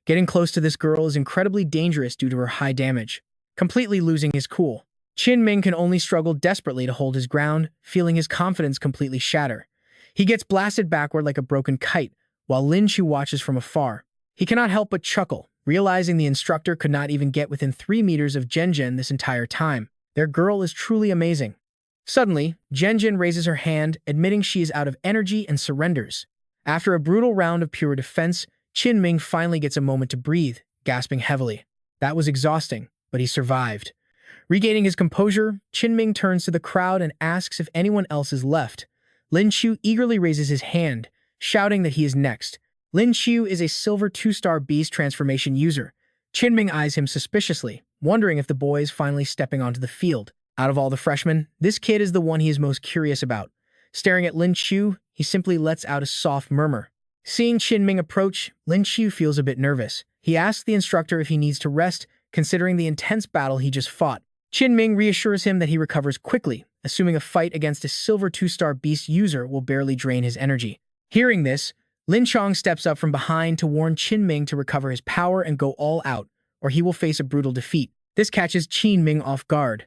[SPEAKER 1] Getting close to this girl is incredibly dangerous due to her high damage. Completely losing his cool, Qin Ming can only struggle desperately to hold his ground, feeling his confidence completely shatter. He gets blasted backward like a broken kite, while Lin Qiu watches from afar. He cannot help but chuckle, realizing the instructor could not even get within 3 meters of Zhen this entire time. Their girl is truly amazing. Suddenly, Zhen raises her hand, admitting she is out of energy and surrenders. After a brutal round of pure defense, Qin Ming finally gets a moment to breathe, gasping heavily. That was exhausting, but he survived. Regaining his composure, Qin Ming turns to the crowd and asks if anyone else is left. Lin Qiu eagerly raises his hand, shouting that he is next. Lin Qiu is a silver 2-star beast transformation user. Qin Ming eyes him suspiciously, wondering if the boy is finally stepping onto the field. Out of all the freshmen, this kid is the one he is most curious about. Staring at Lin Qiu, he simply lets out a soft murmur. Seeing Qin Ming approach, Lin Qiu feels a bit nervous. He asks the instructor if he needs to rest, considering the intense battle he just fought. Qin Ming reassures him that he recovers quickly, assuming a fight against a silver 2-star beast user will barely drain his energy. Hearing this, Lin Chong steps up from behind to warn Qin Ming to recover his power and go all out, or he will face a brutal defeat. This catches Qin Ming off guard.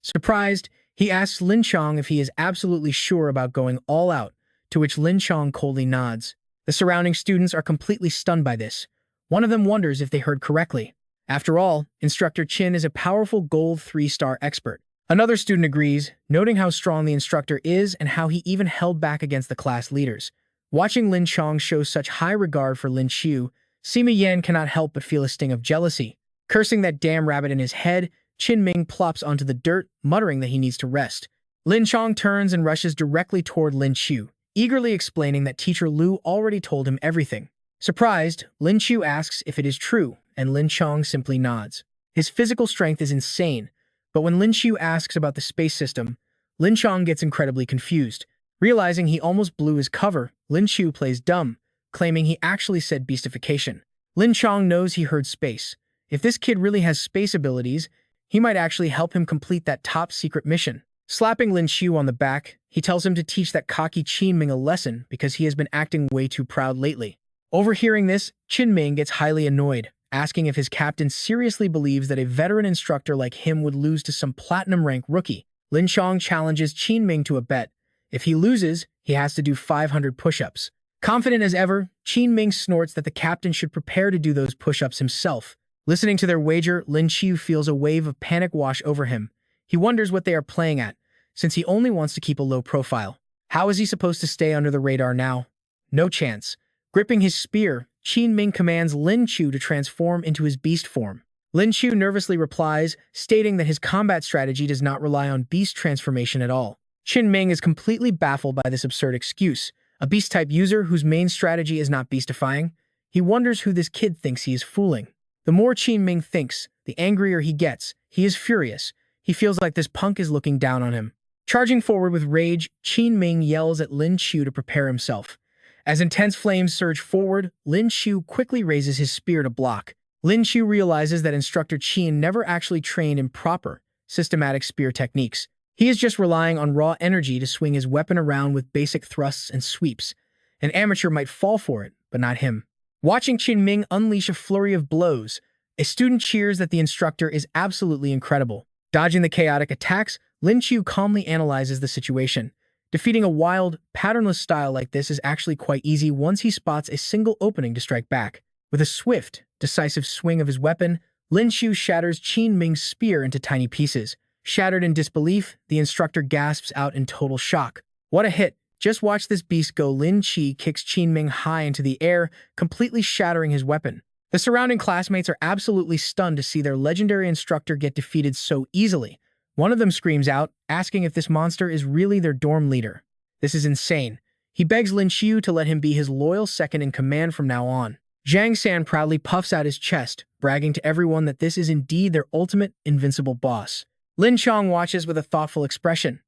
[SPEAKER 1] Surprised, he asks Lin Qiu if he is absolutely sure about going all out, to which Lin Qiu coldly nods. The surrounding students are completely stunned by this. One of them wonders if they heard correctly. After all, Instructor Qin is a powerful gold 3-star expert. Another student agrees, noting how strong the instructor is and how he even held back against the class leaders. Watching Lin Qiu show such high regard for Lin Qiu, Sima Yan cannot help but feel a sting of jealousy. Cursing that damn rabbit in his head, Qin Ming plops onto the dirt, muttering that he needs to rest. Lin Qiu turns and rushes directly toward Lin Qiu, eagerly explaining that Teacher Lu already told him everything. Surprised, Lin Qiu asks if it is true, and Lin Qiu simply nods. His physical strength is insane, but when Lin Qiu asks about the space system, Lin Qiu gets incredibly confused. Realizing he almost blew his cover, Lin Qiu plays dumb, claiming he actually said beastification. Lin Qiu knows he heard space. If this kid really has space abilities, he might actually help him complete that top-secret mission. Slapping Lin Qiu on the back, he tells him to teach that cocky Qin Ming a lesson because he has been acting way too proud lately. Overhearing this, Qin Ming gets highly annoyed, asking if his captain seriously believes that a veteran instructor like him would lose to some platinum-rank rookie. Lin Qiu challenges Qin Ming to a bet. If he loses, he has to do 500 push-ups. Confident as ever, Qin Ming snorts that the captain should prepare to do those push-ups himself. Listening to their wager, Lin Qiu feels a wave of panic wash over him. He wonders what they are playing at, since he only wants to keep a low profile. How is he supposed to stay under the radar now? No chance. Gripping his spear, Qin Ming commands Lin Qiu to transform into his beast form. Lin Qiu nervously replies, stating that his combat strategy does not rely on beast transformation at all. Qin Ming is completely baffled by this absurd excuse. A beast-type user whose main strategy is not beastifying? He wonders who this kid thinks he is fooling. The more Qin Ming thinks, the angrier he gets. He is furious. He feels like this punk is looking down on him. Charging forward with rage, Qin Ming yells at Lin Qiu to prepare himself. As intense flames surge forward, Lin Qiu quickly raises his spear to block. Lin Qiu realizes that Instructor Qin never actually trained in proper, systematic spear techniques. He is just relying on raw energy to swing his weapon around with basic thrusts and sweeps. An amateur might fall for it, but not him. Watching Qin Ming unleash a flurry of blows, a student cheers that the instructor is absolutely incredible. Dodging the chaotic attacks, Lin Qiu calmly analyzes the situation. Defeating a wild, patternless style like this is actually quite easy once he spots a single opening to strike back. With a swift, decisive swing of his weapon, Lin Qiu shatters Qin Ming's spear into tiny pieces. Shattered in disbelief, the instructor gasps out in total shock. What a hit! Just watch this beast go. Lin Qiu kicks Qin Ming high into the air, completely shattering his weapon. The surrounding classmates are absolutely stunned to see their legendary instructor get defeated so easily. One of them screams out, asking if this monster is really their dorm leader. This is insane. He begs Lin Qiu to let him be his loyal second-in-command from now on. Zhang San proudly puffs out his chest, bragging to everyone that this is indeed their ultimate, invincible boss. Lin Qiu watches with a thoughtful expression.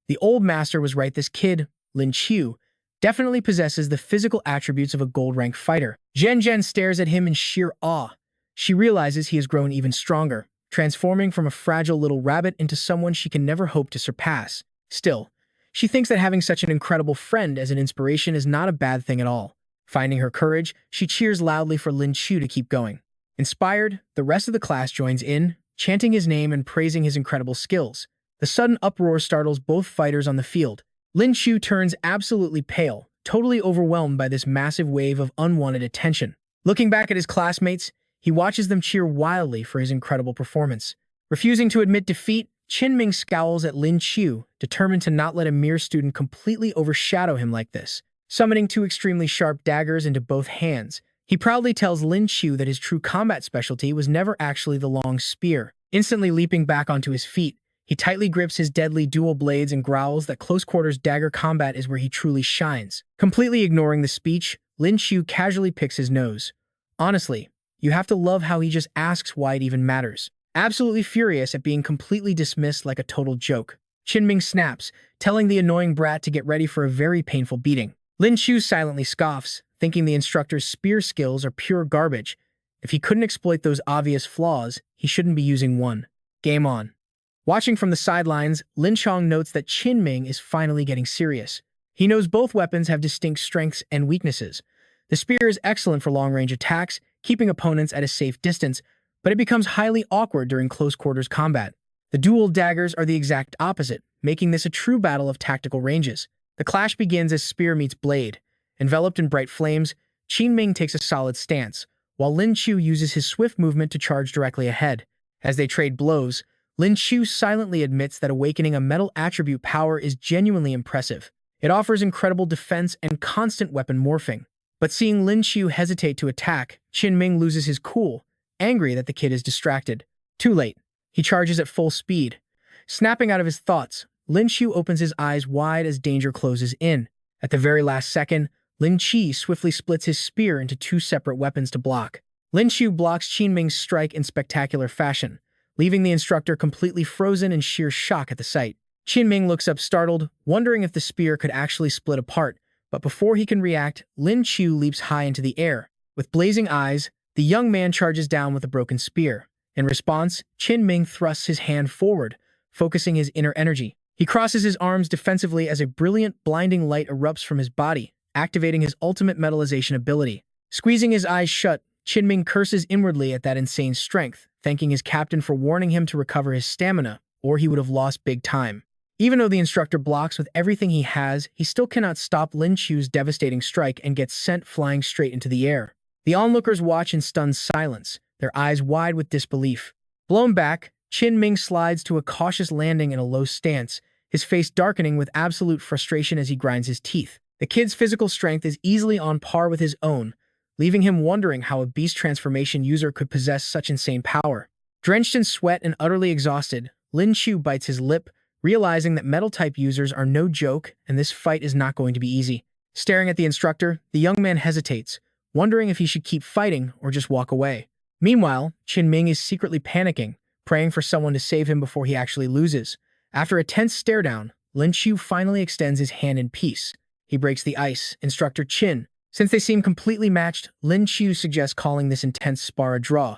[SPEAKER 1] The old master was right. This kid, Lin Qiu, definitely possesses the physical attributes of a gold-rank fighter. Zhen Zhen stares at him in sheer awe. She realizes he has grown even stronger, transforming from a fragile little rabbit into someone she can never hope to surpass. Still, she thinks that having such an incredible friend as an inspiration is not a bad thing at all. Finding her courage, she cheers loudly for Lin Qiu to keep going. Inspired, the rest of the class joins in, chanting his name and praising his incredible skills. The sudden uproar startles both fighters on the field. Lin Qiu turns absolutely pale, totally overwhelmed by this massive wave of unwanted attention. Looking back at his classmates, he watches them cheer wildly for his incredible performance. Refusing to admit defeat, Qin Ming scowls at Lin Qiu, determined to not let a mere student completely overshadow him like this. Summoning two extremely sharp daggers into both hands, he proudly tells Lin Qiu that his true combat specialty was never actually the long spear. Instantly leaping back onto his feet, he tightly grips his deadly dual blades and growls that close-quarters dagger combat is where he truly shines. Completely ignoring the speech, Lin Qiu casually picks his nose. Honestly, you have to love how he just asks why it even matters. Absolutely furious at being completely dismissed like a total joke, Qin Ming snaps, telling the annoying brat to get ready for a very painful beating. Lin Qiu silently scoffs, thinking the instructor's spear skills are pure garbage. If he couldn't exploit those obvious flaws, he shouldn't be using one. Game on. Watching from the sidelines, Lin Qiu notes that Qin Ming is finally getting serious. He knows both weapons have distinct strengths and weaknesses. The spear is excellent for long-range attacks, keeping opponents at a safe distance, but it becomes highly awkward during close-quarters combat. The dual daggers are the exact opposite, making this a true battle of tactical ranges. The clash begins as spear meets blade. Enveloped in bright flames, Qin Ming takes a solid stance, while Lin Qiu uses his swift movement to charge directly ahead. As they trade blows, Lin Qiu silently admits that awakening a metal attribute power is genuinely impressive. It offers incredible defense and constant weapon morphing. But seeing Lin Qiu hesitate to attack, Qin Ming loses his cool, angry that the kid is distracted. Too late. He charges at full speed. Snapping out of his thoughts, Lin Qiu opens his eyes wide as danger closes in. At the very last second, Lin Qiu swiftly splits his spear into two separate weapons to block. Lin Qiu blocks Qin Ming's strike in spectacular fashion, leaving the instructor completely frozen in sheer shock at the sight. Qin Ming looks up startled, wondering if the spear could actually split apart, but before he can react, Lin Qiu leaps high into the air. With blazing eyes, the young man charges down with a broken spear. In response, Qin Ming thrusts his hand forward, focusing his inner energy. He crosses his arms defensively as a brilliant, blinding light erupts from his body, activating his ultimate metallization ability. Squeezing his eyes shut, Qin Ming curses inwardly at that insane strength, thanking his captain for warning him to recover his stamina, or he would have lost big time. Even though the instructor blocks with everything he has, he still cannot stop Lin Qiu's devastating strike and gets sent flying straight into the air. The onlookers watch in stunned silence, their eyes wide with disbelief. Blown back, Qin Ming slides to a cautious landing in a low stance, his face darkening with absolute frustration as he grinds his teeth. The kid's physical strength is easily on par with his own, leaving him wondering how a beast transformation user could possess such insane power. Drenched in sweat and utterly exhausted, Lin Qiu bites his lip, realizing that metal-type users are no joke and this fight is not going to be easy. Staring at the instructor, the young man hesitates, wondering if he should keep fighting or just walk away. Meanwhile, Qin Ming is secretly panicking, praying for someone to save him before he actually loses. After a tense stare-down, Lin Qiu finally extends his hand in peace. He breaks the ice. Instructor Qin. Since they seem completely matched, Lin Qiu suggests calling this intense spar a draw.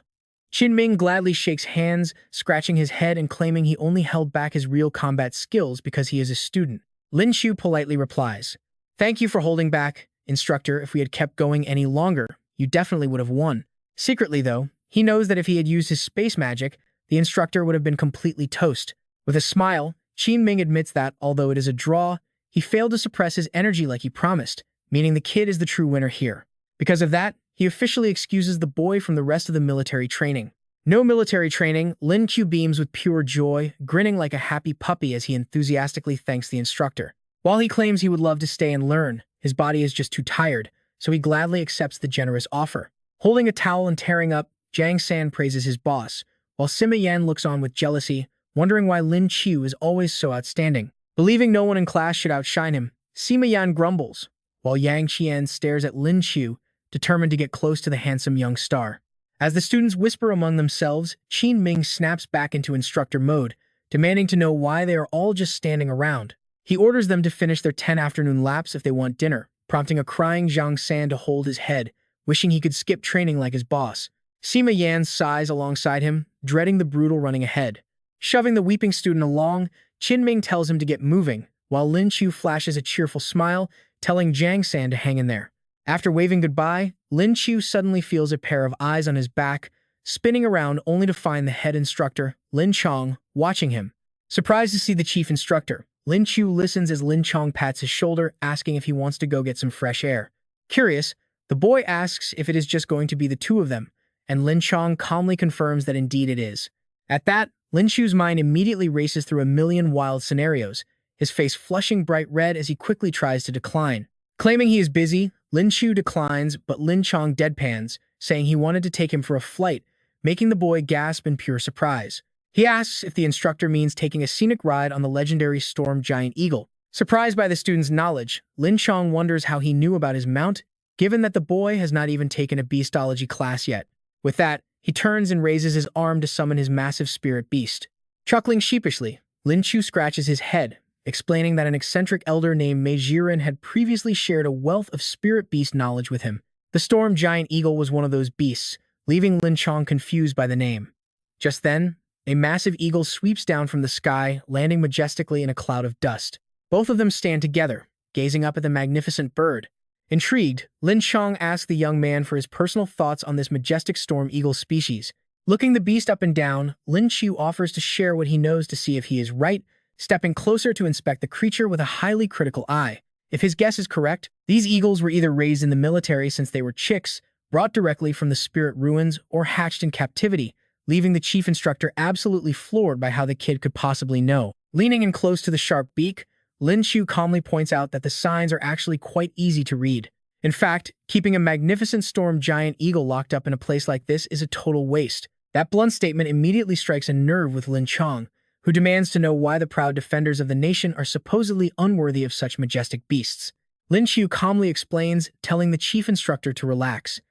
[SPEAKER 1] Qin Ming gladly shakes hands, scratching his head and claiming he only held back his real combat skills because he is a student. Lin Qiu politely replies, "Thank you for holding back, instructor. If we had kept going any longer, you definitely would have won." Secretly, though, he knows that if he had used his space magic, the instructor would have been completely toast. With a smile, Qin Ming admits that, although it is a draw, he failed to suppress his energy like he promised, meaning the kid is the true winner here. Because of that, he officially excuses the boy from the rest of the military training. No military training, Lin Qiu beams with pure joy, grinning like a happy puppy as he enthusiastically thanks the instructor. While he claims he would love to stay and learn, his body is just too tired, so he gladly accepts the generous offer. Holding a towel and tearing up, Jiang San praises his boss, while Sima Yan looks on with jealousy, wondering why Lin Qiu is always so outstanding. Believing no one in class should outshine him, Sima Yan grumbles, while Yang Qian stares at Lin Qiu, determined to get close to the handsome young star. As the students whisper among themselves, Qin Ming snaps back into instructor mode, demanding to know why they are all just standing around. He orders them to finish their 10 afternoon laps if they want dinner, prompting a crying Jiang San to hold his head, wishing he could skip training like his boss. Sima Yan sighs alongside him, dreading the brutal running ahead. Shoving the weeping student along, Qin Ming tells him to get moving, while Lin Qiu flashes a cheerful smile, telling Jiang San to hang in there. After waving goodbye, Lin Qiu suddenly feels a pair of eyes on his back, spinning around only to find the head instructor, Lin Chong, watching him. Surprised to see the chief instructor, Lin Qiu listens as Lin Chong pats his shoulder, asking if he wants to go get some fresh air. Curious, the boy asks if it is just going to be the two of them, and Lin Chong calmly confirms that indeed it is. At that, Lin Qiu's mind immediately races through a million wild scenarios, his face flushing bright red as he quickly tries to decline. Claiming he is busy, Lin Qiu declines, but Lin Chong deadpans, saying he wanted to take him for a flight, making the boy gasp in pure surprise. He asks if the instructor means taking a scenic ride on the legendary storm giant eagle. Surprised by the student's knowledge, Lin Chong wonders how he knew about his mount, given that the boy has not even taken a beastology class yet. With that, he turns and raises his arm to summon his massive spirit beast. Chuckling sheepishly, Lin Qiu scratches his head, explaining that an eccentric elder named Mei Jiren had previously shared a wealth of spirit beast knowledge with him. The storm giant eagle was one of those beasts, leaving Lin Chong confused by the name. Just then, a massive eagle sweeps down from the sky, landing majestically in a cloud of dust. Both of them stand together, gazing up at the magnificent bird. Intrigued, Lin Chong asks the young man for his personal thoughts on this majestic storm eagle species. Looking the beast up and down, Lin Qiu offers to share what he knows to see if he is right, stepping closer to inspect the creature with a highly critical eye. If his guess is correct, these eagles were either raised in the military since they were chicks, brought directly from the spirit ruins, or hatched in captivity, leaving the chief instructor absolutely floored by how the kid could possibly know. Leaning in close to the sharp beak, Lin Qiu calmly points out that the signs are actually quite easy to read. In fact, keeping a magnificent storm giant eagle locked up in a place like this is a total waste. That blunt statement immediately strikes a nerve with Lin Chong, who demands to know why the proud defenders of the nation are supposedly unworthy of such majestic beasts. Lin Qiu calmly explains, telling the chief instructor to relax.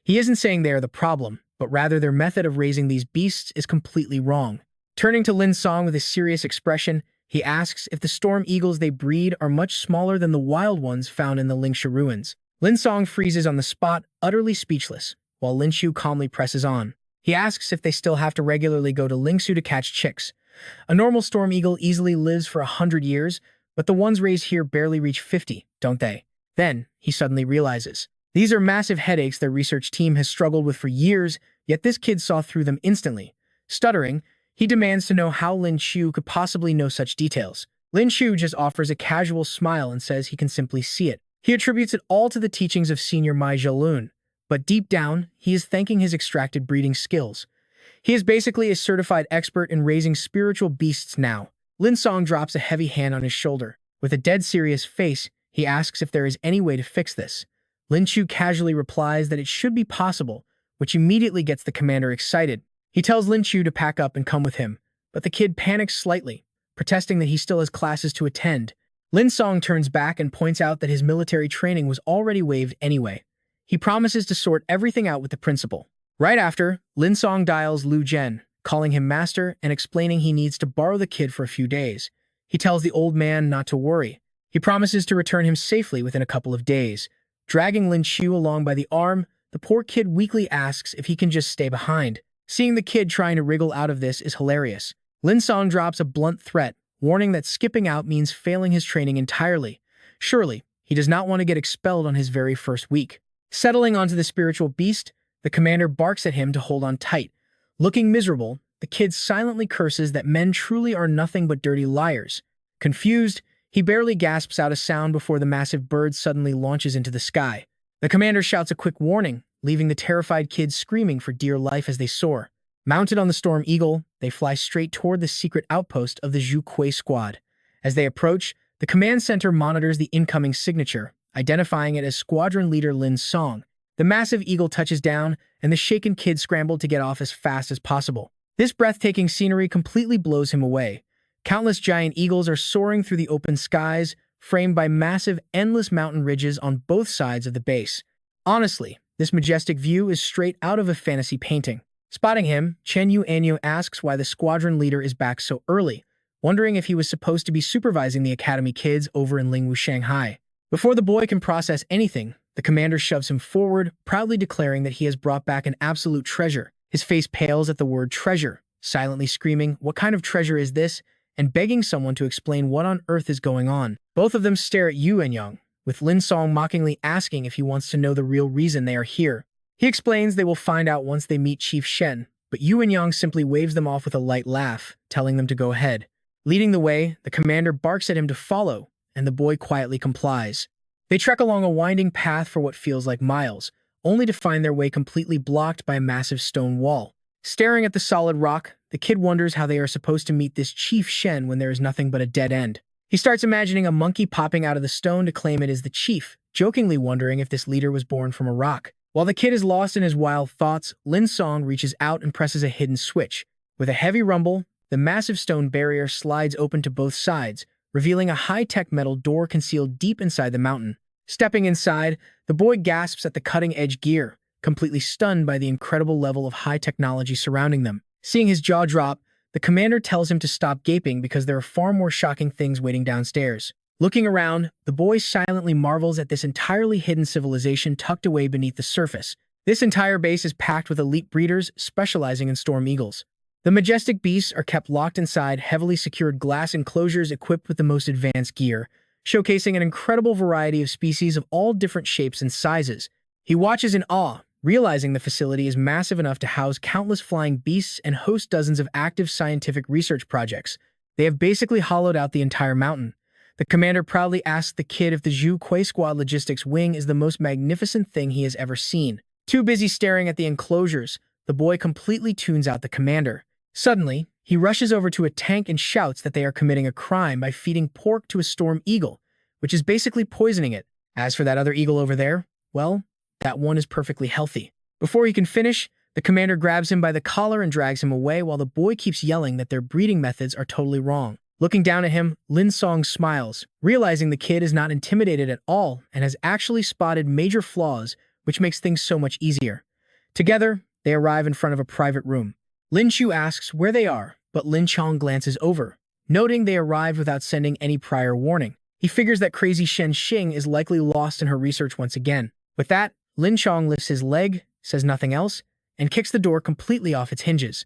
[SPEAKER 1] He isn't saying they are the problem, but rather their method of raising these beasts is completely wrong. Turning to Lin Song with a serious expression, he asks if the storm eagles they breed are much smaller than the wild ones found in the Lingxia ruins. Lin Song freezes on the spot, utterly speechless, while Lin Qiu calmly presses on. He asks if they still have to regularly go to Lingxu to catch chicks. A normal storm eagle easily lives for 100 years, but the ones raised here barely reach 50, don't they? Then, he suddenly realizes. These are massive headaches their research team has struggled with for years, yet this kid saw through them instantly. Stuttering, he demands to know how Lin Qiu could possibly know such details. Lin Qiu just offers a casual smile and says he can simply see it. He attributes it all to the teachings of Senior Mai Zhelun, but deep down, he is thanking his extracted breeding skills. He is basically a certified expert in raising spiritual beasts now. Lin Song drops a heavy hand on his shoulder. With a dead serious face, he asks if there is any way to fix this. Lin Qiu casually replies that it should be possible, which immediately gets the commander excited. He tells Lin Qiu to pack up and come with him, but the kid panics slightly, protesting that he still has classes to attend. Lin Song turns back and points out that his military training was already waived anyway. He promises to sort everything out with the principal. Right after, Lin Song dials Lu Zhen, calling him master and explaining he needs to borrow the kid for a few days. He tells the old man not to worry. He promises to return him safely within a couple of days. Dragging Lin Qiu along by the arm, the poor kid weakly asks if he can just stay behind. Seeing the kid trying to wriggle out of this is hilarious. Lin Song drops a blunt threat, warning that skipping out means failing his training entirely. Surely, he does not want to get expelled on his very first week. Settling onto the spiritual beast, the commander barks at him to hold on tight. Looking miserable, the kid silently curses that men truly are nothing but dirty liars. Confused, he barely gasps out a sound before the massive bird suddenly launches into the sky. The commander shouts a quick warning, leaving the terrified kids screaming for dear life as they soar. Mounted on the Storm Eagle, they fly straight toward the secret outpost of the Zhu Kui squad. As they approach, the command center monitors the incoming signature, identifying it as Squadron Leader Lin Song. The massive eagle touches down, and the shaken kid scrambled to get off as fast as possible. This breathtaking scenery completely blows him away. Countless giant eagles are soaring through the open skies, framed by massive, endless mountain ridges on both sides of the base. Honestly, this majestic view is straight out of a fantasy painting. Spotting him, Chen Yu Anyu asks why the squadron leader is back so early, wondering if he was supposed to be supervising the academy kids over in Lingwu, Shanghai. Before the boy can process anything, the commander shoves him forward, proudly declaring that he has brought back an absolute treasure. His face pales at the word treasure, silently screaming, "What kind of treasure is this?" and begging someone to explain what on earth is going on. Both of them stare at Yu and Yang, with Lin Song mockingly asking if he wants to know the real reason they are here. He explains they will find out once they meet Chief Shen, but Yu and Yang simply waves them off with a light laugh, telling them to go ahead. Leading the way, the commander barks at him to follow, and the boy quietly complies. They trek along a winding path for what feels like miles, only to find their way completely blocked by a massive stone wall. Staring at the solid rock, the kid wonders how they are supposed to meet this Chief Shen when there is nothing but a dead end. He starts imagining a monkey popping out of the stone to claim it is the chief, jokingly wondering if this leader was born from a rock. While the kid is lost in his wild thoughts, Lin Song reaches out and presses a hidden switch. With a heavy rumble, the massive stone barrier slides open to both sides, revealing a high-tech metal door concealed deep inside the mountain. Stepping inside, the boy gasps at the cutting-edge gear, completely stunned by the incredible level of high technology surrounding them. Seeing his jaw drop, the commander tells him to stop gaping because there are far more shocking things waiting downstairs. Looking around, the boy silently marvels at this entirely hidden civilization tucked away beneath the surface. This entire base is packed with elite breeders specializing in storm eagles. The majestic beasts are kept locked inside heavily secured glass enclosures equipped with the most advanced gear, showcasing an incredible variety of species of all different shapes and sizes. He watches in awe, realizing the facility is massive enough to house countless flying beasts and host dozens of active scientific research projects. They have basically hollowed out the entire mountain. The commander proudly asks the kid if the Zhu Kuei Squad logistics wing is the most magnificent thing he has ever seen. Too busy staring at the enclosures, the boy completely tunes out the commander. Suddenly, he rushes over to a tank and shouts that they are committing a crime by feeding pork to a storm eagle, which is basically poisoning it. As for that other eagle over there, well, that one is perfectly healthy. Before he can finish, the commander grabs him by the collar and drags him away while the boy keeps yelling that their breeding methods are totally wrong. Looking down at him, Lin Song smiles, realizing the kid is not intimidated at all and has actually spotted major flaws, which makes things so much easier. Together, they arrive in front of a private room. Lin Qiu asks where they are, but Lin Chong glances over, noting they arrived without sending any prior warning. He figures that crazy Shen Xing is likely lost in her research once again. With that, Lin Chong lifts his leg, says nothing else, and kicks the door completely off its hinges.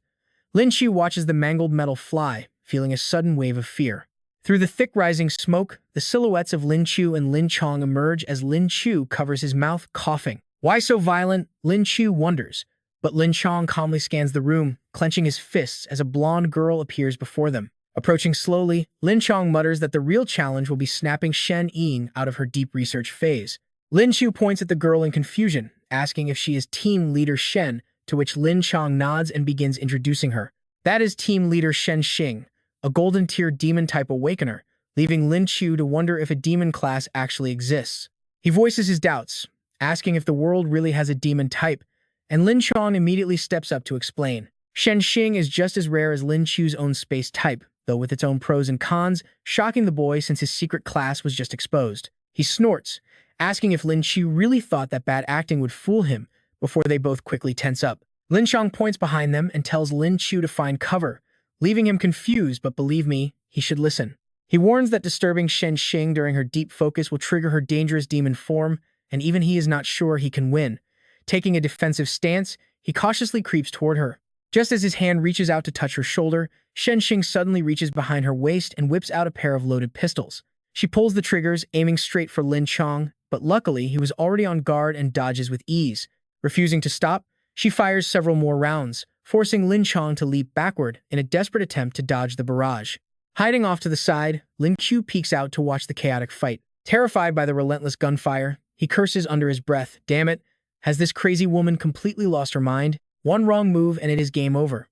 [SPEAKER 1] Lin Qiu watches the mangled metal fly, feeling a sudden wave of fear. Through the thick rising smoke, the silhouettes of Lin Qiu and Lin Chong emerge as Lin Qiu covers his mouth, coughing. Why so violent? Lin Qiu wonders, but Lin Chong calmly scans the room, clenching his fists as a blonde girl appears before them. Approaching slowly, Lin Chong mutters that the real challenge will be snapping Shen Ying out of her deep research phase. Lin Qiu points at the girl in confusion, asking if she is team leader Shen, to which Lin Chong nods and begins introducing her. That is team leader Shen Xing, a golden tier demon-type awakener, leaving Lin Qiu to wonder if a demon class actually exists. He voices his doubts, asking if the world really has a demon type, and Lin Chong immediately steps up to explain. Shen Xing is just as rare as Lin Qiu's own space type, though with its own pros and cons, shocking the boy since his secret class was just exposed. He snorts, asking if Lin Qiu really thought that bad acting would fool him, before they both quickly tense up. Lin Chong points behind them and tells Lin Qiu to find cover, leaving him confused, but believe me, he should listen. He warns that disturbing Shen Xing during her deep focus will trigger her dangerous demon form, and even he is not sure he can win. Taking a defensive stance, he cautiously creeps toward her. Just as his hand reaches out to touch her shoulder, Shen Xing suddenly reaches behind her waist and whips out a pair of loaded pistols. She pulls the triggers, aiming straight for Lin Chong, but luckily he was already on guard and dodges with ease. Refusing to stop, she fires several more rounds, forcing Lin Chong to leap backward in a desperate attempt to dodge the barrage. Hiding off to the side, Lin Qiu peeks out to watch the chaotic fight. Terrified by the relentless gunfire, he curses under his breath, "Damn it, has this crazy woman completely lost her mind? One wrong move and it is game over."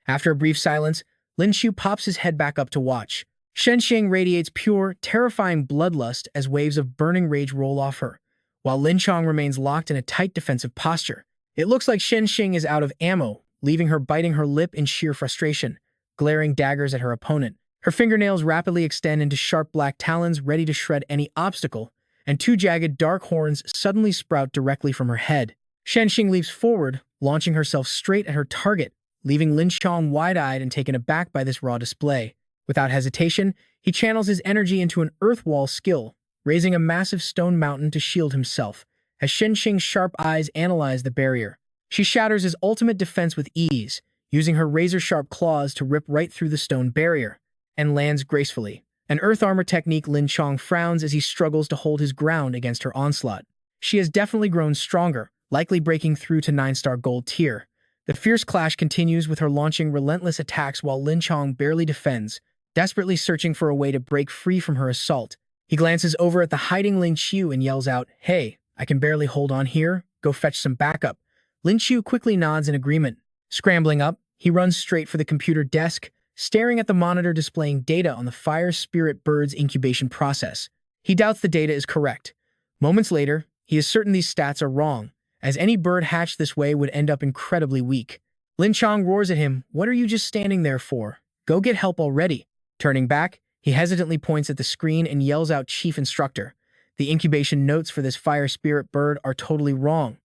[SPEAKER 1] After a brief silence, Lin Qiu pops his head back up to watch. Shen Xing radiates pure, terrifying bloodlust as waves of burning rage roll off her, while Lin Chong remains locked in a tight defensive posture. It looks like Shen Xing is out of ammo, leaving her biting her lip in sheer frustration, glaring daggers at her opponent. Her fingernails rapidly extend into sharp black talons ready to shred any obstacle, and two jagged dark horns suddenly sprout directly from her head. Shen Xing leaps forward, launching herself straight at her target, leaving Lin Chong wide-eyed and taken aback by this raw display. Without hesitation, he channels his energy into an earth wall skill, raising a massive stone mountain to shield himself, as Shen Xing's sharp eyes analyze the barrier. She shatters his ultimate defense with ease, using her razor-sharp claws to rip right through the stone barrier, and lands gracefully. An earth armor technique. Lin Chong frowns as he struggles to hold his ground against her onslaught. She has definitely grown stronger, likely breaking through to 9-star gold tier. The fierce clash continues with her launching relentless attacks while Lin Chong barely defends, desperately searching for a way to break free from her assault. He glances over at the hiding Lin Qiu and yells out, "Hey, I can barely hold on here. Go fetch some backup." Lin Qiu quickly nods in agreement. Scrambling up, he runs straight for the computer desk, staring at the monitor displaying data on the fire spirit bird's incubation process. He doubts the data is correct. Moments later, he is certain these stats are wrong, as any bird hatched this way would end up incredibly weak. Lin Chong roars at him, "What are you just standing there for? Go get help already." Turning back, he hesitantly points at the screen and yells out, "Chief Instructor, the incubation notes for this fire spirit bird are totally wrong."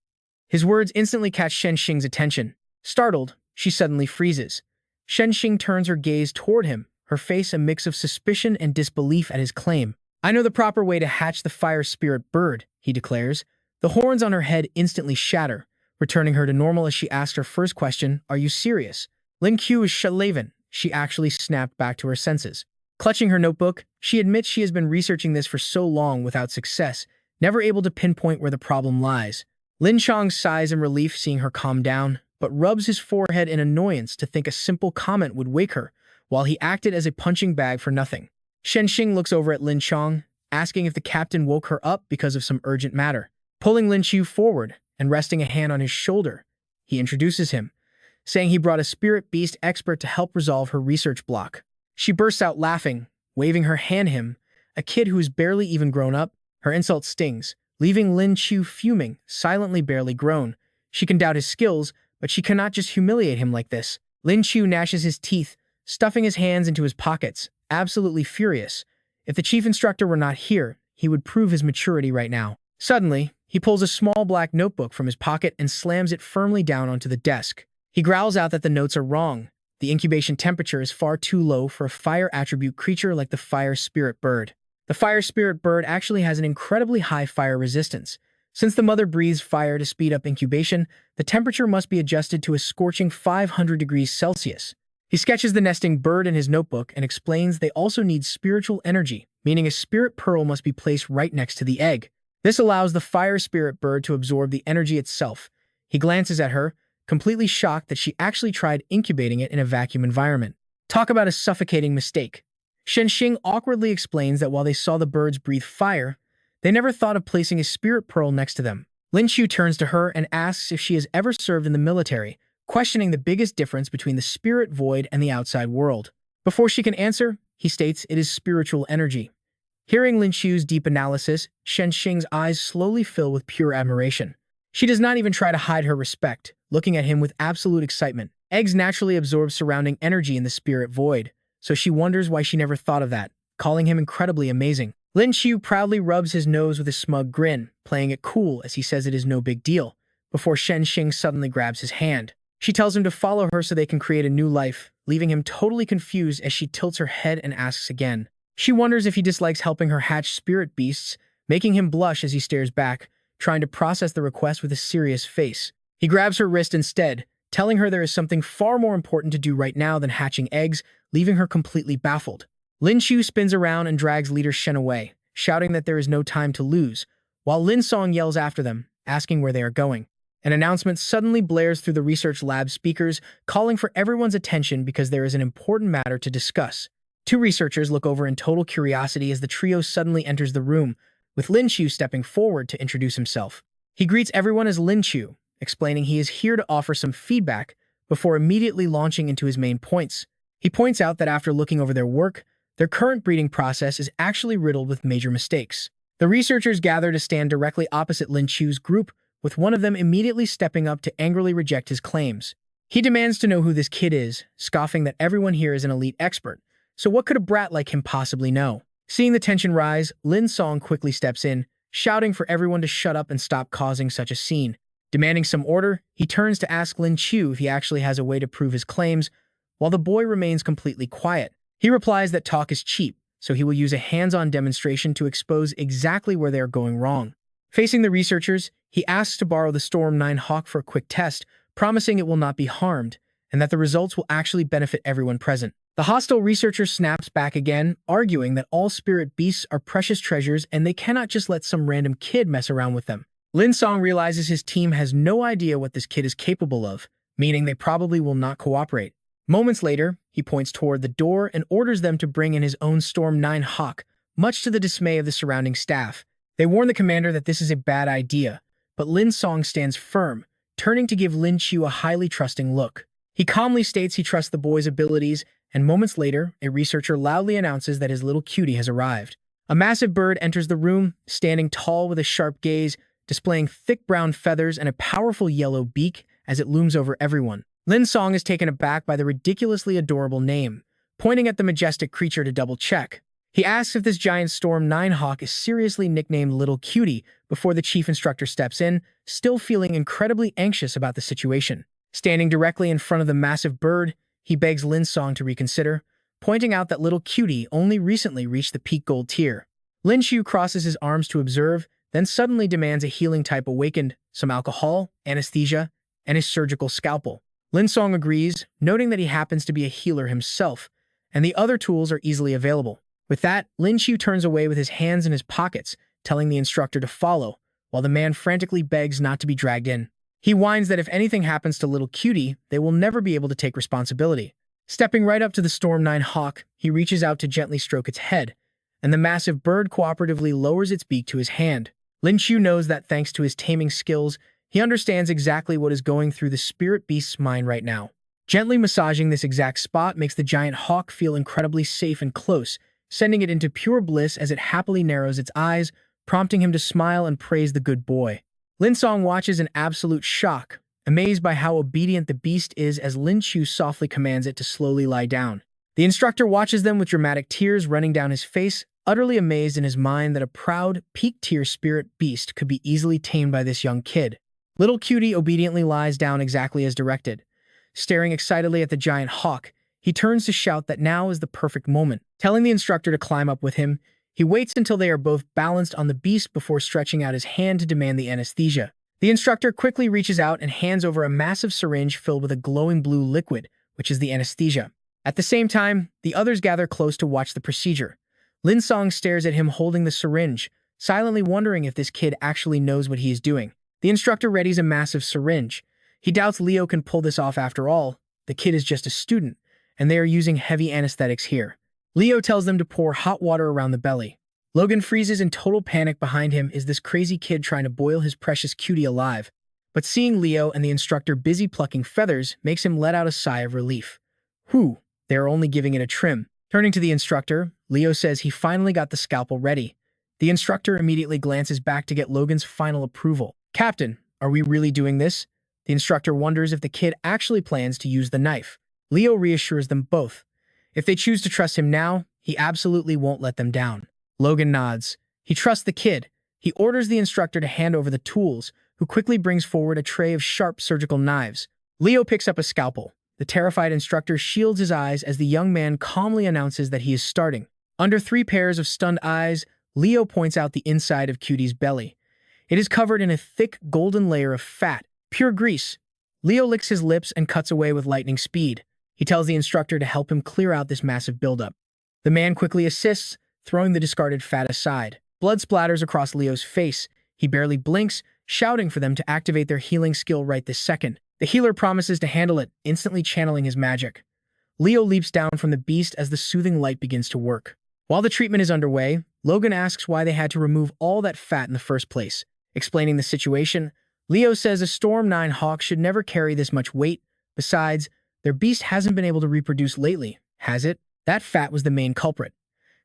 [SPEAKER 1] His words instantly catch Shen Xing's attention. Startled, she suddenly freezes. Shen Xing turns her gaze toward him, her face a mix of suspicion and disbelief at his claim. "I know the proper way to hatch the fire spirit bird," he declares. The horns on her head instantly shatter, returning her to normal as she asks her first question, "Are you serious?" Lin Qiu is shalaven. She actually snapped back to her senses. Clutching her notebook, she admits she has been researching this for so long without success, never able to pinpoint where the problem lies. Lin Qiu sighs in relief seeing her calm down, but rubs his forehead in annoyance to think a simple comment would wake her, while he acted as a punching bag for nothing. Shenxing looks over at Lin Qiu, asking if the captain woke her up because of some urgent matter. Pulling Lin Qiu forward and resting a hand on his shoulder, he introduces him, saying he brought a spirit beast expert to help resolve her research block. She bursts out laughing, waving her hand at him, a kid who is barely even grown up. Her insult stings, leaving Lin Qiu fuming, silently barely grown. She can doubt his skills, but she cannot just humiliate him like this. Lin Qiu gnashes his teeth, stuffing his hands into his pockets, absolutely furious. If the chief instructor were not here, he would prove his maturity right now. Suddenly, he pulls a small black notebook from his pocket and slams it firmly down onto the desk. He growls out that the notes are wrong. The incubation temperature is far too low for a fire attribute creature like the fire spirit bird. The fire spirit bird actually has an incredibly high fire resistance. Since the mother breathes fire to speed up incubation, the temperature must be adjusted to a scorching 500 degrees Celsius. He sketches the nesting bird in his notebook and explains they also need spiritual energy, meaning a spirit pearl must be placed right next to the egg. This allows the fire spirit bird to absorb the energy itself. He glances at her, completely shocked that she actually tried incubating it in a vacuum environment. Talk about a suffocating mistake. Shenxing awkwardly explains that while they saw the birds breathe fire, they never thought of placing a spirit pearl next to them. Lin Qiu turns to her and asks if she has ever served in the military, questioning the biggest difference between the spirit void and the outside world. Before she can answer, he states it is spiritual energy. Hearing Lin Qiu's deep analysis, Shenxing's eyes slowly fill with pure admiration. She does not even try to hide her respect, looking at him with absolute excitement. Eggs naturally absorb surrounding energy in the spirit void, so she wonders why she never thought of that, calling him incredibly amazing. Lin Qiu proudly rubs his nose with a smug grin, playing it cool as he says it is no big deal, before Shenxing suddenly grabs his hand. She tells him to follow her so they can create a new life, leaving him totally confused as she tilts her head and asks again. She wonders if he dislikes helping her hatch spirit beasts, making him blush as he stares back, trying to process the request with a serious face. He grabs her wrist instead, telling her there is something far more important to do right now than hatching eggs, leaving her completely baffled. Lin Qiu spins around and drags Leader Shen away, shouting that there is no time to lose, while Lin Song yells after them, asking where they are going. An announcement suddenly blares through the research lab speakers, calling for everyone's attention because there is an important matter to discuss. Two researchers look over in total curiosity as the trio suddenly enters the room, with Lin Qiu stepping forward to introduce himself. He greets everyone as Lin Qiu, explaining he is here to offer some feedback before immediately launching into his main points. He points out that after looking over their work, their current breeding process is actually riddled with major mistakes. The researchers gather to stand directly opposite Lin Qiu's group, with one of them immediately stepping up to angrily reject his claims. He demands to know who this kid is, scoffing that everyone here is an elite expert, so what could a brat like him possibly know? Seeing the tension rise, Lin Song quickly steps in, shouting for everyone to shut up and stop causing such a scene. Demanding some order, he turns to ask Lin Qiu if he actually has a way to prove his claims, while the boy remains completely quiet. He replies that talk is cheap, so he will use a hands-on demonstration to expose exactly where they are going wrong. Facing the researchers, he asks to borrow the Storm 9 Hawk for a quick test, promising it will not be harmed, and that the results will actually benefit everyone present. The hostile researcher snaps back again, arguing that all spirit beasts are precious treasures and they cannot just let some random kid mess around with them. Lin Song realizes his team has no idea what this kid is capable of, meaning they probably will not cooperate. Moments later, he points toward the door and orders them to bring in his own Storm 9 Hawk, much to the dismay of the surrounding staff. They warn the commander that this is a bad idea, but Lin Song stands firm, turning to give Lin Qiu a highly trusting look. He calmly states he trusts the boy's abilities, and moments later, a researcher loudly announces that his little cutie has arrived. A massive bird enters the room, standing tall with a sharp gaze, displaying thick brown feathers and a powerful yellow beak as it looms over everyone. Lin Song is taken aback by the ridiculously adorable name, pointing at the majestic creature to double-check. He asks if this giant Storm 9 Hawk is seriously nicknamed Little Cutie before the chief instructor steps in, still feeling incredibly anxious about the situation. Standing directly in front of the massive bird, he begs Lin Song to reconsider, pointing out that Little Cutie only recently reached the peak gold tier. Lin Qiu crosses his arms to observe, then suddenly demands a healing type awakened, some alcohol, anesthesia, and his surgical scalpel. Lin Song agrees, noting that he happens to be a healer himself, and the other tools are easily available. With that, Lin Qiu turns away with his hands in his pockets, telling the instructor to follow, while the man frantically begs not to be dragged in. He whines that if anything happens to little cutie, they will never be able to take responsibility. Stepping right up to the Storm 9 hawk, he reaches out to gently stroke its head, and the massive bird cooperatively lowers its beak to his hand. Lin Qiu knows that thanks to his taming skills, he understands exactly what is going through the spirit beast's mind right now. Gently massaging this exact spot makes the giant hawk feel incredibly safe and close, sending it into pure bliss as it happily narrows its eyes, prompting him to smile and praise the good boy. Lin Song watches in absolute shock, amazed by how obedient the beast is as Lin Qiu softly commands it to slowly lie down. The instructor watches them with dramatic tears running down his face, utterly amazed in his mind that a proud, peak-tier spirit beast could be easily tamed by this young kid. Little Cutie obediently lies down exactly as directed. Staring excitedly at the giant hawk, he turns to shout that now is the perfect moment. Telling the instructor to climb up with him, he waits until they are both balanced on the beast before stretching out his hand to demand the anesthesia. The instructor quickly reaches out and hands over a massive syringe filled with a glowing blue liquid, which is the anesthesia. At the same time, the others gather close to watch the procedure. Lin Song stares at him holding the syringe, silently wondering if this kid actually knows what he is doing. The instructor readies a massive syringe. He doubts Leo can pull this off after all. The kid is just a student, and they are using heavy anesthetics here. Leo tells them to pour hot water around the belly. Logan freezes in total panic. Behind him is this crazy kid trying to boil his precious cutie alive. But seeing Leo and the instructor busy plucking feathers makes him let out a sigh of relief. Whew, they are only giving it a trim. Turning to the instructor, Leo says he finally got the scalpel ready. The instructor immediately glances back to get Logan's final approval. Captain, are we really doing this? The instructor wonders if the kid actually plans to use the knife. Leo reassures them both. If they choose to trust him now, he absolutely won't let them down. Logan nods. He trusts the kid. He orders the instructor to hand over the tools, who quickly brings forward a tray of sharp surgical knives. Leo picks up a scalpel. The terrified instructor shields his eyes as the young man calmly announces that he is starting. Under 3 pairs of stunned eyes, Leo points out the inside of Cutie's belly. It is covered in a thick, golden layer of fat, pure grease. Leo licks his lips and cuts away with lightning speed. He tells the instructor to help him clear out this massive buildup. The man quickly assists, throwing the discarded fat aside. Blood splatters across Leo's face. He barely blinks, shouting for them to activate their healing skill right this second. The healer promises to handle it, instantly channeling his magic. Leo leaps down from the beast as the soothing light begins to work. While the treatment is underway, Logan asks why they had to remove all that fat in the first place. Explaining the situation, Leo says a Storm 9 hawk should never carry this much weight. Besides, their beast hasn't been able to reproduce lately, has it? That fat was the main culprit.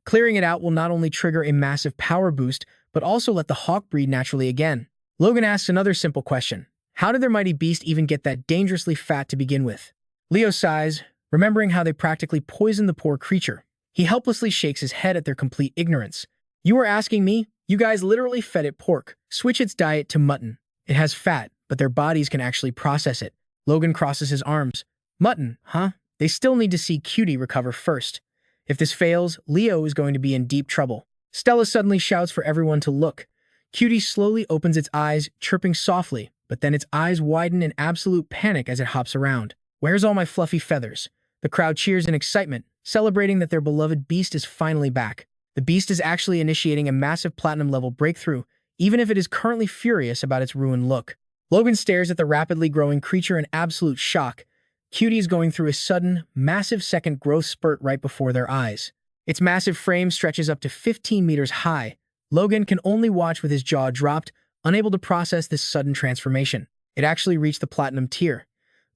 [SPEAKER 1] Clearing it out will not only trigger a massive power boost, but also let the hawk breed naturally again. Logan asks another simple question. How did their mighty beast even get that dangerously fat to begin with? Leo sighs, remembering how they practically poisoned the poor creature. He helplessly shakes his head at their complete ignorance. You are asking me? You guys literally fed it pork. Switch its diet to mutton. It has fat, but their bodies can actually process it. Logan crosses his arms. Mutton, huh? They still need to see Cutie recover first. If this fails, Leo is going to be in deep trouble. Stella suddenly shouts for everyone to look. Cutie slowly opens its eyes, chirping softly, but then its eyes widen in absolute panic as it hops around. Where's all my fluffy feathers? The crowd cheers in excitement, celebrating that their beloved beast is finally back. The beast is actually initiating a massive platinum-level breakthrough, even if it is currently furious about its ruined look. Logan stares at the rapidly growing creature in absolute shock. Cutie is going through a sudden, massive second growth spurt right before their eyes. Its massive frame stretches up to 15 meters high. Logan can only watch with his jaw dropped, unable to process this sudden transformation. It actually reached the platinum tier.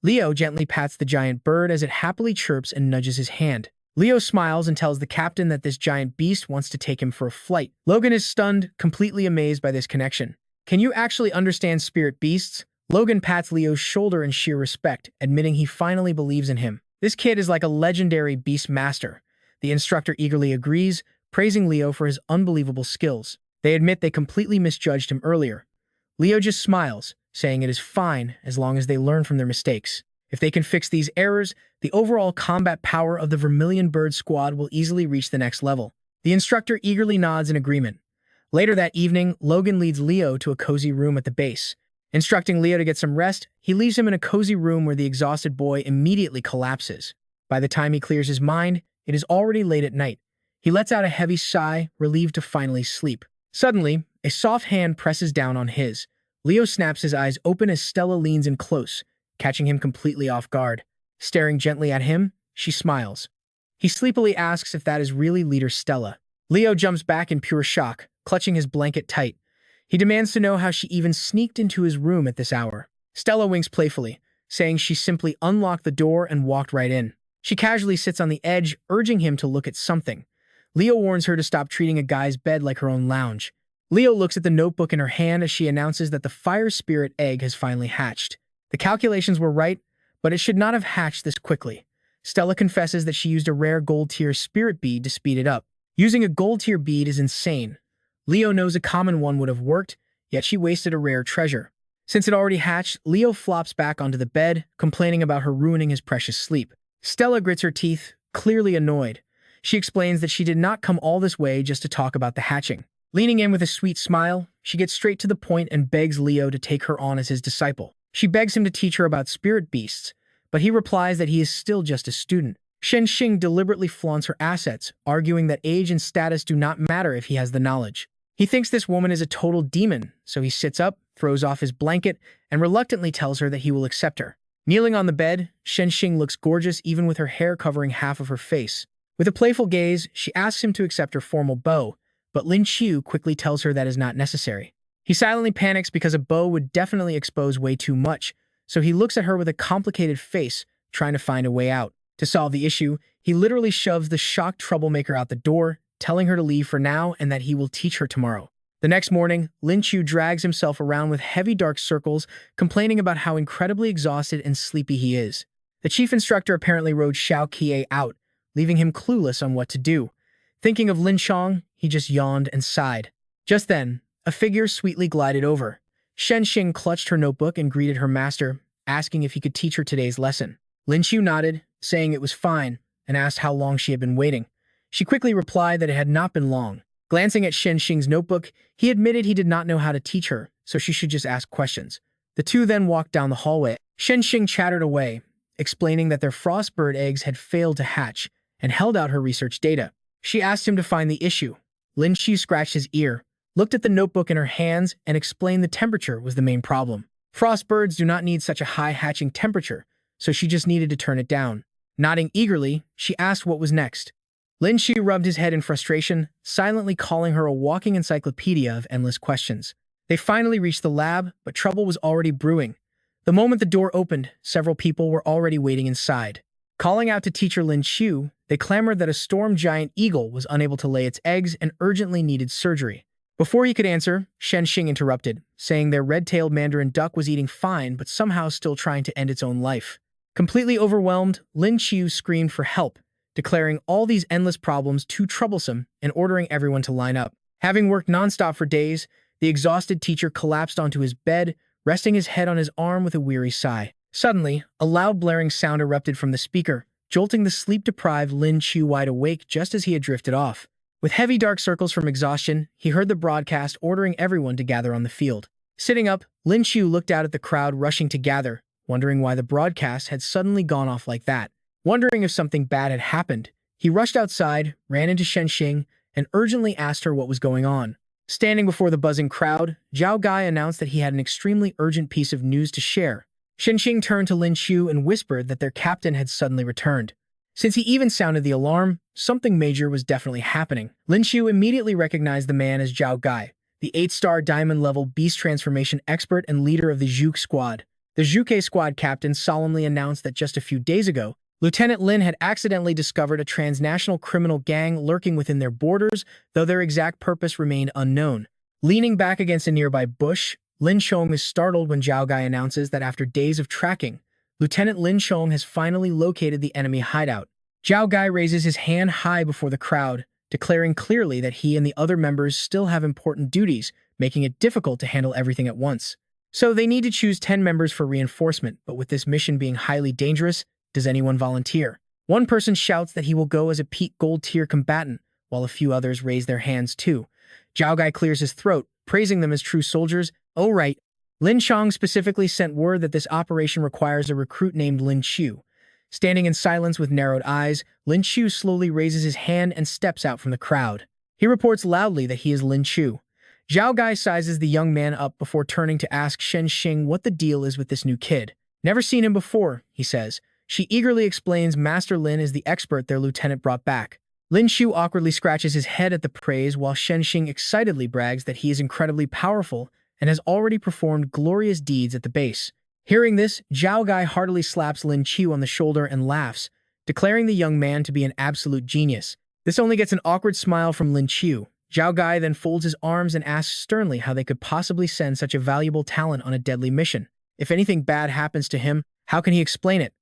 [SPEAKER 1] Leo gently pats the giant bird as it happily chirps and nudges his hand. Leo smiles and tells the captain that this giant beast wants to take him for a flight. Logan is stunned, completely amazed by this connection. Can you actually understand spirit beasts? Logan pats Leo's shoulder in sheer respect, admitting he finally believes in him. This kid is like a legendary beast master. The instructor eagerly agrees, praising Leo for his unbelievable skills. They admit they completely misjudged him earlier. Leo just smiles, saying it is fine as long as they learn from their mistakes. If they can fix these errors, the overall combat power of the Vermilion Bird Squad will easily reach the next level. The instructor eagerly nods in agreement. Later that evening, Logan leads Leo to a cozy room at the base. Instructing Leo to get some rest, he leaves him in a cozy room where the exhausted boy immediately collapses. By the time he clears his mind, it is already late at night. He lets out a heavy sigh, relieved to finally sleep. Suddenly, a soft hand presses down on his. Leo snaps his eyes open as Stella leans in close, catching him completely off guard. Staring gently at him, she smiles. He sleepily asks if that is really Leader Stella. Leo jumps back in pure shock, clutching his blanket tight. He demands to know how she even sneaked into his room at this hour. Stella winks playfully, saying she simply unlocked the door and walked right in. She casually sits on the edge, urging him to look at something. Leo warns her to stop treating a guy's bed like her own lounge. Leo looks at the notebook in her hand as she announces that the fire spirit egg has finally hatched. The calculations were right, but it should not have hatched this quickly. Stella confesses that she used a rare gold-tier spirit bead to speed it up. Using a gold-tier bead is insane. Leo knows a common one would have worked, yet she wasted a rare treasure. Since it already hatched, Leo flops back onto the bed, complaining about her ruining his precious sleep. Stella grits her teeth, clearly annoyed. She explains that she did not come all this way just to talk about the hatching. Leaning in with a sweet smile, she gets straight to the point and begs Leo to take her on as his disciple. She begs him to teach her about spirit beasts, but he replies that he is still just a student. Shen Xing deliberately flaunts her assets, arguing that age and status do not matter if he has the knowledge. He thinks this woman is a total demon, so he sits up, throws off his blanket, and reluctantly tells her that he will accept her. Kneeling on the bed, Shen Xing looks gorgeous even with her hair covering half of her face. With a playful gaze, she asks him to accept her formal bow, but Lin Qiu quickly tells her that is not necessary. He silently panics because a bow would definitely expose way too much, so he looks at her with a complicated face, trying to find a way out. To solve the issue, he literally shoves the shocked troublemaker out the door, telling her to leave for now and that he will teach her tomorrow. The next morning, Lin Qiu drags himself around with heavy dark circles, complaining about how incredibly exhausted and sleepy he is. The chief instructor apparently rode Xiao Qiye out, leaving him clueless on what to do. Thinking of Lin Chong, he just yawned and sighed. Just then, a figure sweetly glided over. Shen Xing clutched her notebook and greeted her master, asking if he could teach her today's lesson. Lin Qiu nodded, saying it was fine, and asked how long she had been waiting. She quickly replied that it had not been long. Glancing at Shen Xing's notebook, he admitted he did not know how to teach her, so she should just ask questions. The two then walked down the hallway. Shen Xing chattered away, explaining that their frostbird eggs had failed to hatch, and held out her research data. She asked him to find the issue. Lin Qiu scratched his ear, looked at the notebook in her hands, and explained the temperature was the main problem. Frostbirds do not need such a high hatching temperature, so she just needed to turn it down. Nodding eagerly, she asked what was next. Lin Qiu rubbed his head in frustration, silently calling her a walking encyclopedia of endless questions. They finally reached the lab, but trouble was already brewing. The moment the door opened, several people were already waiting inside. Calling out to teacher Lin Qiu, they clamored that a storm giant eagle was unable to lay its eggs and urgently needed surgery. Before he could answer, Shen Xing interrupted, saying their red-tailed mandarin duck was eating fine but somehow still trying to end its own life. Completely overwhelmed, Lin Qiu screamed for help, declaring all these endless problems too troublesome and ordering everyone to line up. Having worked nonstop for days, the exhausted teacher collapsed onto his bed, resting his head on his arm with a weary sigh. Suddenly, a loud blaring sound erupted from the speaker, jolting the sleep-deprived Lin Qiu wide awake just as he had drifted off. With heavy dark circles from exhaustion, he heard the broadcast ordering everyone to gather on the field. Sitting up, Lin Qiu looked out at the crowd rushing to gather, wondering why the broadcast had suddenly gone off like that. Wondering if something bad had happened, he rushed outside, ran into Shen Xing, and urgently asked her what was going on. Standing before the buzzing crowd, Zhao Gai announced that he had an extremely urgent piece of news to share. Shen Xing turned to Lin Qiu and whispered that their captain had suddenly returned. Since he even sounded the alarm, something major was definitely happening. Lin Qiu immediately recognized the man as Zhao Gai, the 8-star diamond-level beast transformation expert and leader of the Zhuke squad. The Zhuke squad captain solemnly announced that just a few days ago, Lieutenant Lin had accidentally discovered a transnational criminal gang lurking within their borders, though their exact purpose remained unknown. Leaning back against a nearby bush, Lin Chong is startled when Zhao Gai announces that after days of tracking, Lieutenant Lin Chong has finally located the enemy hideout. Zhao Gai raises his hand high before the crowd, declaring clearly that he and the other members still have important duties, making it difficult to handle everything at once. So they need to choose 10 members for reinforcement, but with this mission being highly dangerous, does anyone volunteer? One person shouts that he will go as a peak gold tier combatant, while a few others raise their hands too. Zhao Gai clears his throat, praising them as true soldiers. Oh right. Lin Chong specifically sent word that this operation requires a recruit named Lin Qiu. Standing in silence with narrowed eyes, Lin Qiu slowly raises his hand and steps out from the crowd. He reports loudly that he is Lin Qiu. Zhao Gai sizes the young man up before turning to ask Shen Xing what the deal is with this new kid. Never seen him before, he says. She eagerly explains Master Lin is the expert their lieutenant brought back. Lin Qiu awkwardly scratches his head at the praise while Shen Xing excitedly brags that he is incredibly powerful and has already performed glorious deeds at the base. Hearing this, Zhao Gai heartily slaps Lin Qiu on the shoulder and laughs, declaring the young man to be an absolute genius. This only gets an awkward smile from Lin Qiu. Zhao Gai then folds his arms and asks sternly how they could possibly send such a valuable talent on a deadly mission. If anything bad happens to him, how can he explain it?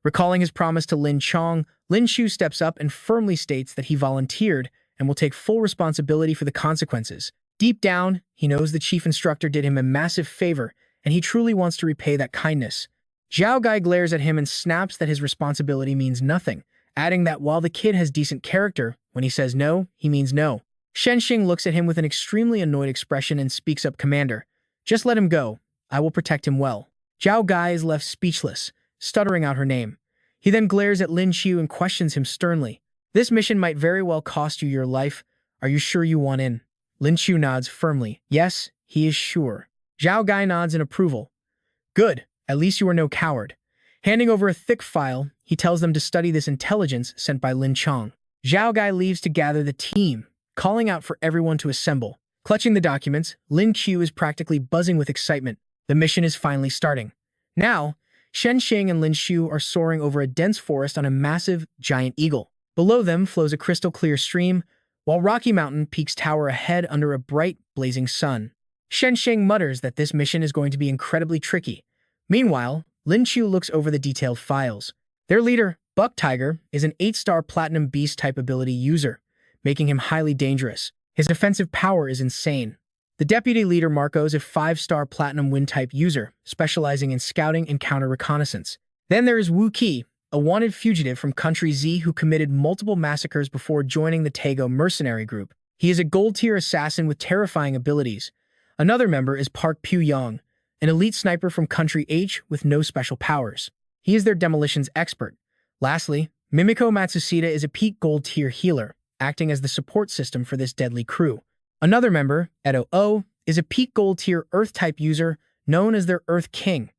[SPEAKER 1] Recalling his promise to Lin Chong, Lin Qiu steps up and firmly states that he volunteered and will take full responsibility for the consequences. Deep down, he knows the chief instructor did him a massive favor, and he truly wants to repay that kindness. Zhao Gai glares at him and snaps that his responsibility means nothing, adding that while the kid has decent character, when he says no, he means no. Shen Xing looks at him with an extremely annoyed expression and speaks up, "Commander, just let him go. I will protect him well." Zhao Gai is left speechless, stuttering out her name. He then glares at Lin Qiu and questions him sternly. "This mission might very well cost you your life. Are you sure you want in?" Lin Qiu nods firmly. Yes, he is sure. Zhao Gai nods in approval. Good, at least you are no coward. Handing over a thick file, he tells them to study this intelligence sent by Lin Chong. Zhao Gai leaves to gather the team, calling out for everyone to assemble. Clutching the documents, Lin Qiu is practically buzzing with excitement. The mission is finally starting. Now, Shen Xing and Lin Qiu are soaring over a dense forest on a massive, giant eagle. Below them flows a crystal-clear stream, while Rocky Mountain peaks tower ahead under a bright, blazing sun. Shen Xing mutters that this mission is going to be incredibly tricky. Meanwhile, Lin Qiu looks over the detailed files. Their leader, Buck Tiger, is an 8-star Platinum Beast-type ability user, making him highly dangerous. His offensive power is insane. The deputy leader Marco is a 5-star Platinum Wind-type user, specializing in scouting and counter-reconnaissance. Then there is Wu Qi, a wanted fugitive from Country Z who committed multiple massacres before joining the Taego mercenary group. He is a gold-tier assassin with terrifying abilities. Another member is Park Pyu-yong, an elite sniper from Country H with no special powers. He is their demolitions expert. Lastly, Mimiko Matsushita is a peak gold-tier healer, acting as the support system for this deadly crew. Another member, Edo O, is a peak gold-tier Earth-type user known as their Earth King.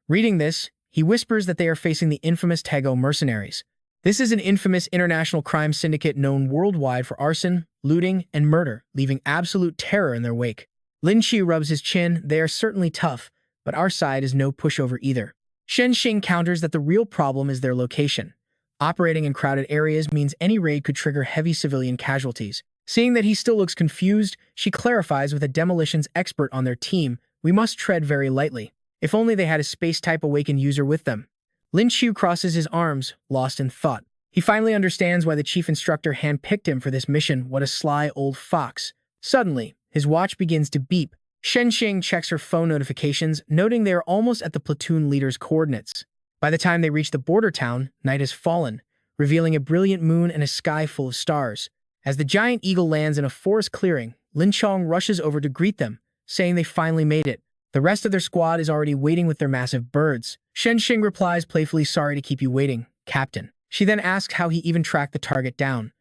[SPEAKER 1] Reading this, he whispers that they are facing the infamous Taego mercenaries. This is an infamous international crime syndicate known worldwide for arson, looting, and murder, leaving absolute terror in their wake. Lin Qiu rubs his chin. They are certainly tough, but our side is no pushover either. Shen Xing counters that the real problem is their location. Operating in crowded areas means any raid could trigger heavy civilian casualties. Seeing that he still looks confused, she clarifies with a demolitions expert on their team, "We must tread very lightly. If only they had a space-type awakened user with them." Lin Qiu crosses his arms, lost in thought. He finally understands why the chief instructor handpicked him for this mission. What a sly old fox. Suddenly, his watch begins to beep. Shen Xing checks her phone notifications, noting they are almost at the platoon leader's coordinates. By the time they reach the border town, night has fallen, revealing a brilliant moon and a sky full of stars. As the giant eagle lands in a forest clearing, Lin Chong rushes over to greet them, saying they finally made it. The rest of their squad is already waiting with their massive birds. Shen Xing replies playfully, "Sorry to keep you waiting, Captain." She then asks how he even tracked the target down.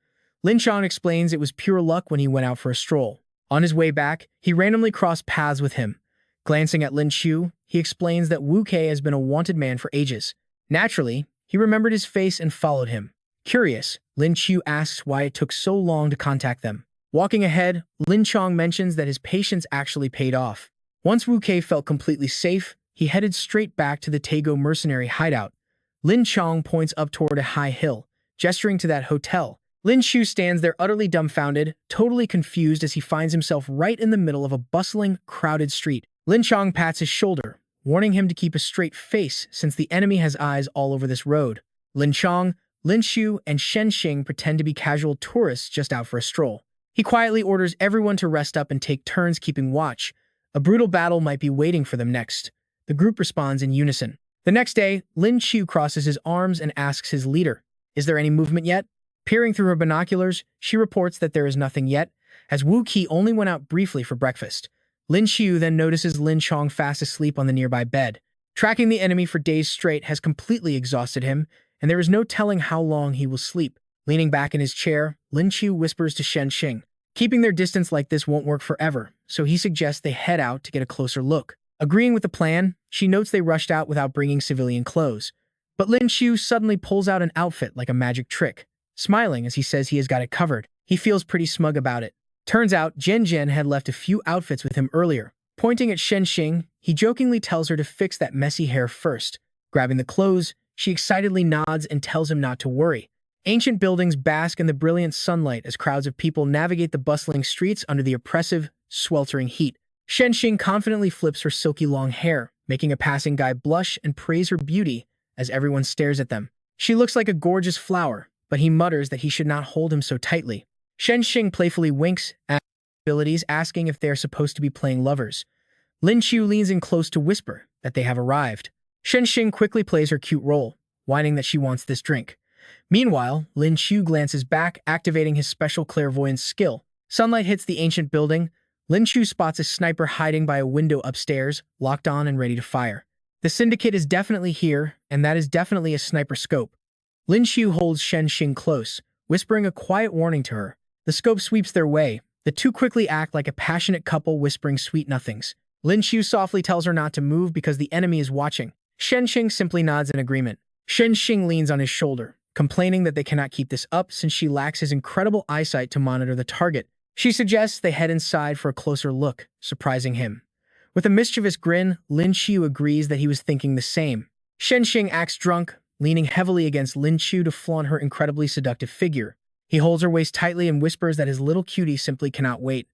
[SPEAKER 1] Lin Chong explains it was pure luck when he went out for a stroll. On his way back, he randomly crossed paths with him. Glancing at Lin Qiu, he explains that Wu Kei has been a wanted man for ages. Naturally, he remembered his face and followed him. Curious, Lin Qiu asks why it took so long to contact them. Walking ahead, Lin Chong mentions that his patience actually paid off. Once Wu Kei felt completely safe, he headed straight back to the Taego mercenary hideout. Lin Chong points up toward a high hill, gesturing to that hotel. Lin Qiu stands there utterly dumbfounded, totally confused as he finds himself right in the middle of a bustling, crowded street. Lin Chong pats his shoulder, warning him to keep a straight face since the enemy has eyes all over this road. Lin Chong, Lin Qiu, and Shen Xing pretend to be casual tourists just out for a stroll. He quietly orders everyone to rest up and take turns keeping watch. A brutal battle might be waiting for them next. The group responds in unison. The next day, Lin Qiu crosses his arms and asks his leader, "Is there any movement yet?" Peering through her binoculars, she reports that there is nothing yet, as Wu Qi only went out briefly for breakfast. Lin Qiu then notices Lin Chong fast asleep on the nearby bed. Tracking the enemy for days straight has completely exhausted him, and there is no telling how long he will sleep. Leaning back in his chair, Lin Qiu whispers to Shen Xing, Keeping their distance like this won't work forever, so he suggests they head out to get a closer look. Agreeing with the plan, she notes they rushed out without bringing civilian clothes. But Lin Qiu suddenly pulls out an outfit like a magic trick. Smiling as he says he has got it covered, he feels pretty smug about it. Turns out, Jian Jian had left a few outfits with him earlier. Pointing at Shen Xing, he jokingly tells her to fix that messy hair first. Grabbing the clothes, she excitedly nods and tells him not to worry. Ancient buildings bask in the brilliant sunlight as crowds of people navigate the bustling streets under the oppressive, sweltering heat. Shen Xing confidently flips her silky long hair, making a passing guy blush and praise her beauty as everyone stares at them. She looks like a gorgeous flower, but he mutters that he should not hold him so tightly. Shen Xing playfully winks at abilities, asking if they are supposed to be playing lovers. Lin Qiu leans in close to whisper that they have arrived. Shen Xing quickly plays her cute role, whining that she wants this drink. Meanwhile, Lin Qiu glances back, activating his special clairvoyance skill. Sunlight hits the ancient building. Lin Qiu spots a sniper hiding by a window upstairs, locked on and ready to fire. The syndicate is definitely here, and that is definitely a sniper scope. Lin Qiu holds Shen Xing close, whispering a quiet warning to her. The scope sweeps their way. The two quickly act like a passionate couple whispering sweet nothings. Lin Qiu softly tells her not to move because the enemy is watching. Shen Xing simply nods in agreement. Shen Xing leans on his shoulder, complaining that they cannot keep this up since she lacks his incredible eyesight to monitor the target. She suggests they head inside for a closer look, surprising him. With a mischievous grin, Lin Qiu agrees that he was thinking the same. Shen Xing acts drunk, leaning heavily against Lin Qiu to flaunt her incredibly seductive figure. He holds her waist tightly and whispers that his little cutie simply cannot wait.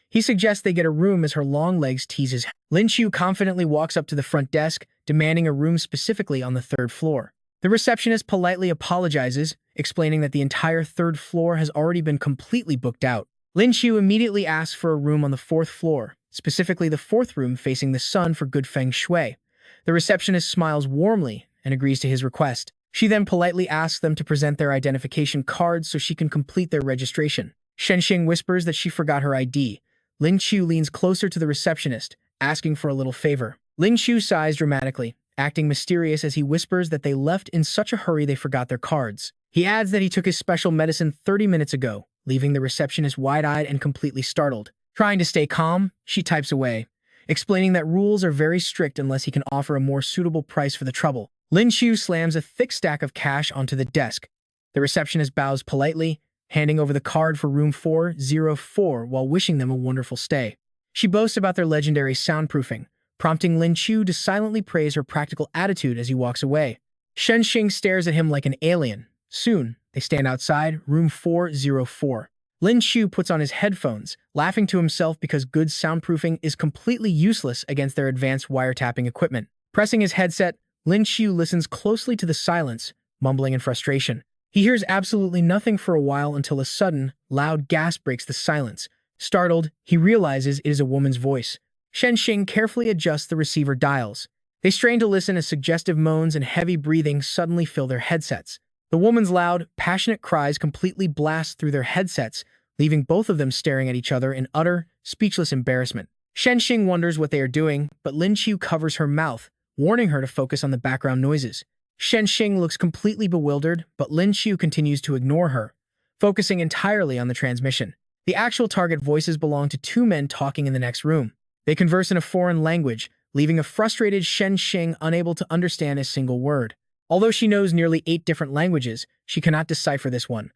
[SPEAKER 1] He suggests they get a room as her long legs tease his head. Lin Qiu confidently walks up to the front desk, demanding a room specifically on the third floor. The receptionist politely apologizes, explaining that the entire third floor has already been completely booked out. Lin Qiu immediately asks for a room on the fourth floor, specifically the fourth room facing the sun for good feng shui. The receptionist smiles warmly and agrees to his request. She then politely asks them to present their identification cards so she can complete their registration. Shen Xing whispers that she forgot her ID. Lin Qiu leans closer to the receptionist, asking for a little favor. Lin Qiu sighs dramatically, acting mysterious as he whispers that they left in such a hurry they forgot their cards. He adds that he took his special medicine 30 minutes ago, leaving the receptionist wide-eyed and completely startled. Trying to stay calm, she types away, explaining that rules are very strict unless he can offer a more suitable price for the trouble. Lin Qiu slams a thick stack of cash onto the desk. The receptionist bows politely, handing over the card for room 404 while wishing them a wonderful stay. She boasts about their legendary soundproofing, prompting Lin Qiu to silently praise her practical attitude as he walks away. Shen Xing stares at him like an alien. Soon, they stand outside room 404. Lin Qiu puts on his headphones, laughing to himself because good soundproofing is completely useless against their advanced wiretapping equipment. Pressing his headset, Lin Qiu listens closely to the silence, mumbling in frustration. He hears absolutely nothing for a while until a sudden, loud gasp breaks the silence. Startled, he realizes it is a woman's voice. Shen Xing carefully adjusts the receiver dials. They strain to listen as suggestive moans and heavy breathing suddenly fill their headsets. The woman's loud, passionate cries completely blast through their headsets, leaving both of them staring at each other in utter, speechless embarrassment. Shen Xing wonders what they are doing, but Lin Qiu covers her mouth, warning her to focus on the background noises. Shen Xing looks completely bewildered, but Lin Qiu continues to ignore her, focusing entirely on the transmission. The actual target voices belong to two men talking in the next room. They converse in a foreign language, leaving a frustrated Shen Xing unable to understand a single word. Although she knows nearly 8 different languages, she cannot decipher this one.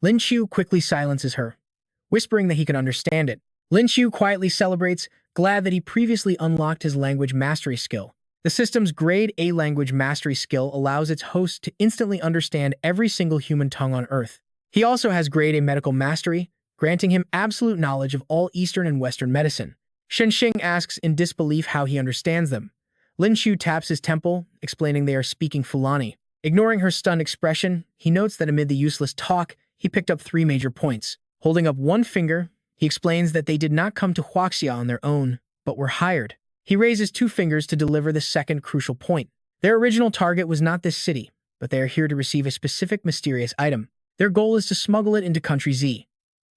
[SPEAKER 1] Lin Qiu quickly silences her, whispering that he can understand it. Lin Qiu quietly celebrates, glad that he previously unlocked his language mastery skill. The system's Grade A language mastery skill allows its host to instantly understand every single human tongue on Earth. He also has Grade A medical mastery, granting him absolute knowledge of all Eastern and Western medicine. Shen Xing asks in disbelief how he understands them. Lin Qiu taps his temple, explaining they are speaking Fulani. Ignoring her stunned expression, he notes that amid the useless talk, he picked up 3 major points. Holding up one finger, he explains that they did not come to Huaxia on their own, but were hired. He raises 2 fingers to deliver the second crucial point. Their original target was not this city, but they are here to receive a specific mysterious item. Their goal is to smuggle it into Country Z.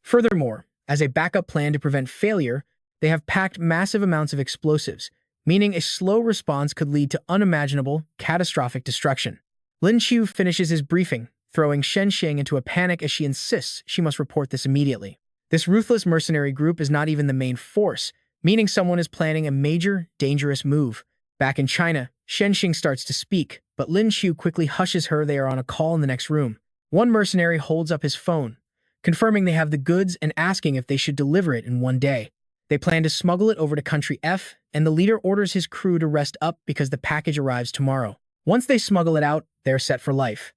[SPEAKER 1] Furthermore, as a backup plan to prevent failure, they have packed massive amounts of explosives, meaning a slow response could lead to unimaginable, catastrophic destruction. Lin Qiu finishes his briefing, throwing Shen Xing into a panic as she insists she must report this immediately. This ruthless mercenary group is not even the main force, meaning someone is planning a major, dangerous move. Back in China, Shen Xing starts to speak, but Lin Qiu quickly hushes her. They are on a call in the next room. One mercenary holds up his phone, confirming they have the goods and asking if they should deliver it in one day. They plan to smuggle it over to Country F, and the leader orders his crew to rest up because the package arrives tomorrow. Once they smuggle it out, they are set for life.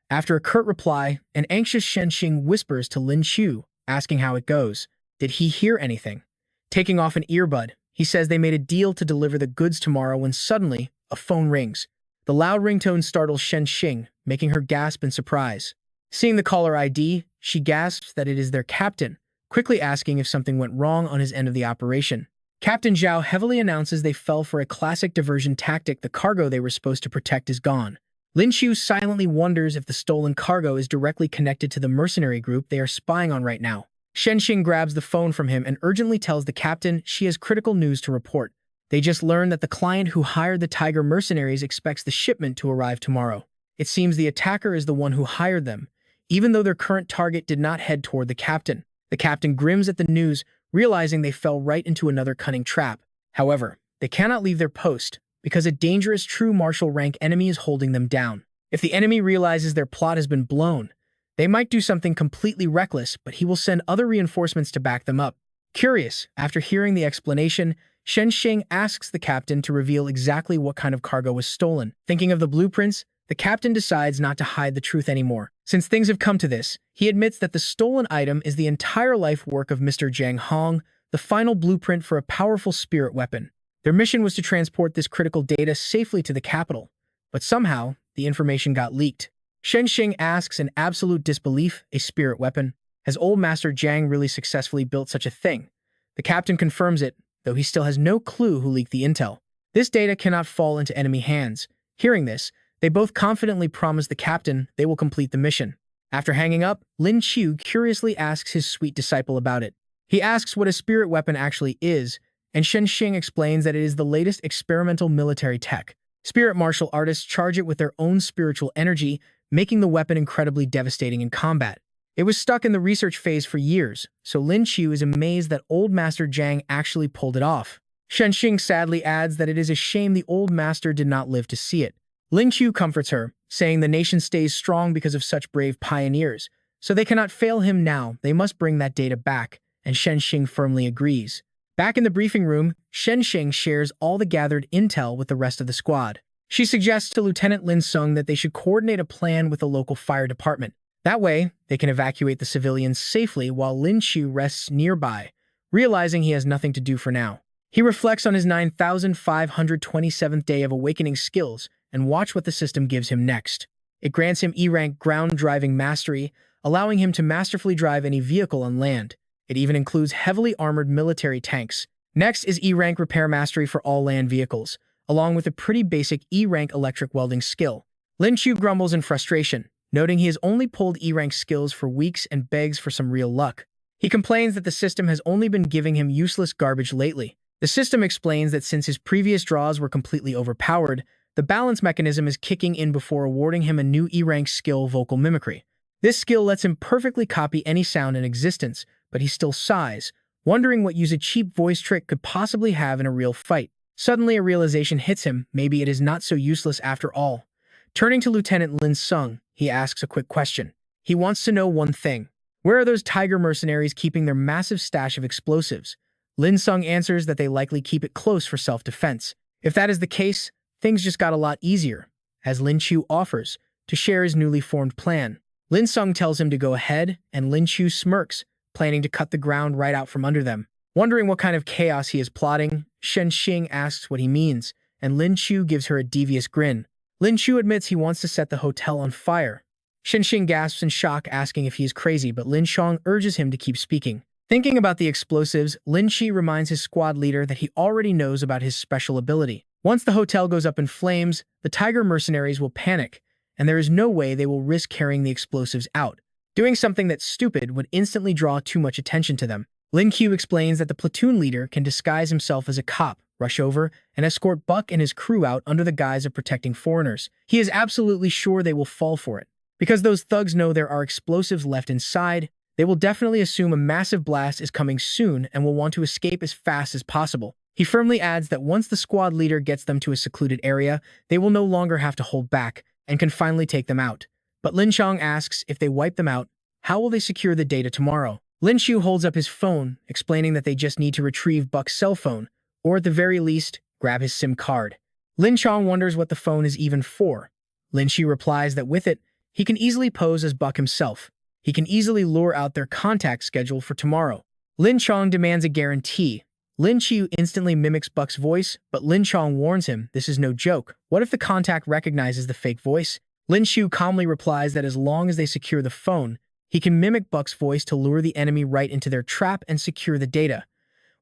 [SPEAKER 1] After a curt reply, an anxious Shen Xing whispers to Lin Qiu, asking how it goes. Did he hear anything? Taking off an earbud, he says they made a deal to deliver the goods tomorrow when suddenly, a phone rings. The loud ringtone startles Shen Xing, making her gasp in surprise. Seeing the caller ID, she gasps that it is their captain, quickly asking if something went wrong on his end of the operation. Captain Zhao heavily announces they fell for a classic diversion tactic. The cargo they were supposed to protect is gone. Lin Qiu silently wonders if the stolen cargo is directly connected to the mercenary group they are spying on right now. Shen Xing grabs the phone from him and urgently tells the captain she has critical news to report. They just learned that the client who hired the Tiger mercenaries expects the shipment to arrive tomorrow. It seems the attacker is the one who hired them, even though their current target did not head toward the captain. The captain grins at the news, realizing they fell right into another cunning trap. However, they cannot leave their post, because a dangerous true martial rank enemy is holding them down. If the enemy realizes their plot has been blown, they might do something completely reckless, but he will send other reinforcements to back them up. Curious, after hearing the explanation, Shen Xing asks the captain to reveal exactly what kind of cargo was stolen. Thinking of the blueprints, the captain decides not to hide the truth anymore. Since things have come to this, he admits that the stolen item is the entire life work of Mr. Zhang Hong, the final blueprint for a powerful spirit weapon. Their mission was to transport this critical data safely to the capital, but somehow, the information got leaked. Shen Xing asks in absolute disbelief, a spirit weapon. Has old Master Zhang really successfully built such a thing? The captain confirms it, though he still has no clue who leaked the intel. This data cannot fall into enemy hands. Hearing this, they both confidently promise the captain they will complete the mission. After hanging up, Lin Qiu curiously asks his sweet disciple about it. He asks what a spirit weapon actually is, and Shen Xing explains that it is the latest experimental military tech. Spirit martial artists charge it with their own spiritual energy, making the weapon incredibly devastating in combat. It was stuck in the research phase for years, so Lin Qiu is amazed that old Master Zhang actually pulled it off. Shen Xing sadly adds that it is a shame the old master did not live to see it. Lin Qiu comforts her, saying the nation stays strong because of such brave pioneers, so they cannot fail him now. They must bring that data back, and Shen Xing firmly agrees. Back in the briefing room, Shen Xing shares all the gathered intel with the rest of the squad. She suggests to Lieutenant Lin Sung that they should coordinate a plan with the local fire department. That way, they can evacuate the civilians safely while Lin Qiu rests nearby, realizing he has nothing to do for now. He reflects on his 9,527th day of awakening skills and watch what the system gives him next. It grants him E-rank ground driving mastery, allowing him to masterfully drive any vehicle on land. It even includes heavily armored military tanks. Next is E-rank repair mastery for all land vehicles, along with a pretty basic E-rank electric welding skill. Lin Qiu grumbles in frustration, noting he has only pulled E-rank skills for weeks and begs for some real luck. He complains that the system has only been giving him useless garbage lately. The system explains that since his previous draws were completely overpowered, the balance mechanism is kicking in before awarding him a new E-rank skill, vocal mimicry. This skill lets him perfectly copy any sound in existence, but he still sighs, wondering what use a cheap voice trick could possibly have in a real fight. Suddenly, a realization hits him. Maybe it is not so useless after all. Turning to Lieutenant Lin Sung, he asks a quick question. He wants to know one thing. Where are those Tiger mercenaries keeping their massive stash of explosives? Lin Sung answers that they likely keep it close for self-defense. If that is the case, things just got a lot easier, as Lin Qiu offers to share his newly formed plan. Lin Sung tells him to go ahead, and Lin Qiu smirks, planning to cut the ground right out from under them. Wondering what kind of chaos he is plotting, Shen Xing asks what he means, and Lin Qiu gives her a devious grin. Lin Qiu admits he wants to set the hotel on fire. Shen Xing gasps in shock, asking if he is crazy, but Lin Qiu urges him to keep speaking. Thinking about the explosives, Lin Qiu reminds his squad leader that he already knows about his special ability. Once the hotel goes up in flames, the Tiger mercenaries will panic, and there is no way they will risk carrying the explosives out. Doing something that's stupid would instantly draw too much attention to them. Lin Qiu explains that the platoon leader can disguise himself as a cop, rush over, and escort Buck and his crew out under the guise of protecting foreigners. He is absolutely sure they will fall for it. Because those thugs know there are explosives left inside, They will definitely assume a massive blast is coming soon and will want to escape as fast as possible. He firmly adds that once the squad leader gets them to a secluded area, they will no longer have to hold back and can finally take them out. But Lin Qiu asks if they wipe them out, how will they secure the data tomorrow? Lin Qiu holds up his phone, explaining that they just need to retrieve Buck's cell phone, or at the very least, grab his SIM card. Lin Qiu wonders what the phone is even for. Lin Qiu replies that with it, he can easily pose as Buck himself. He can easily lure out their contact schedule for tomorrow. Lin Qiu demands a guarantee. Lin Qiu instantly mimics Buck's voice, but Lin Qiu warns him this is no joke. What if the contact recognizes the fake voice? Lin Qiu calmly replies that as long as they secure the phone, he can mimic Buck's voice to lure the enemy right into their trap and secure the data.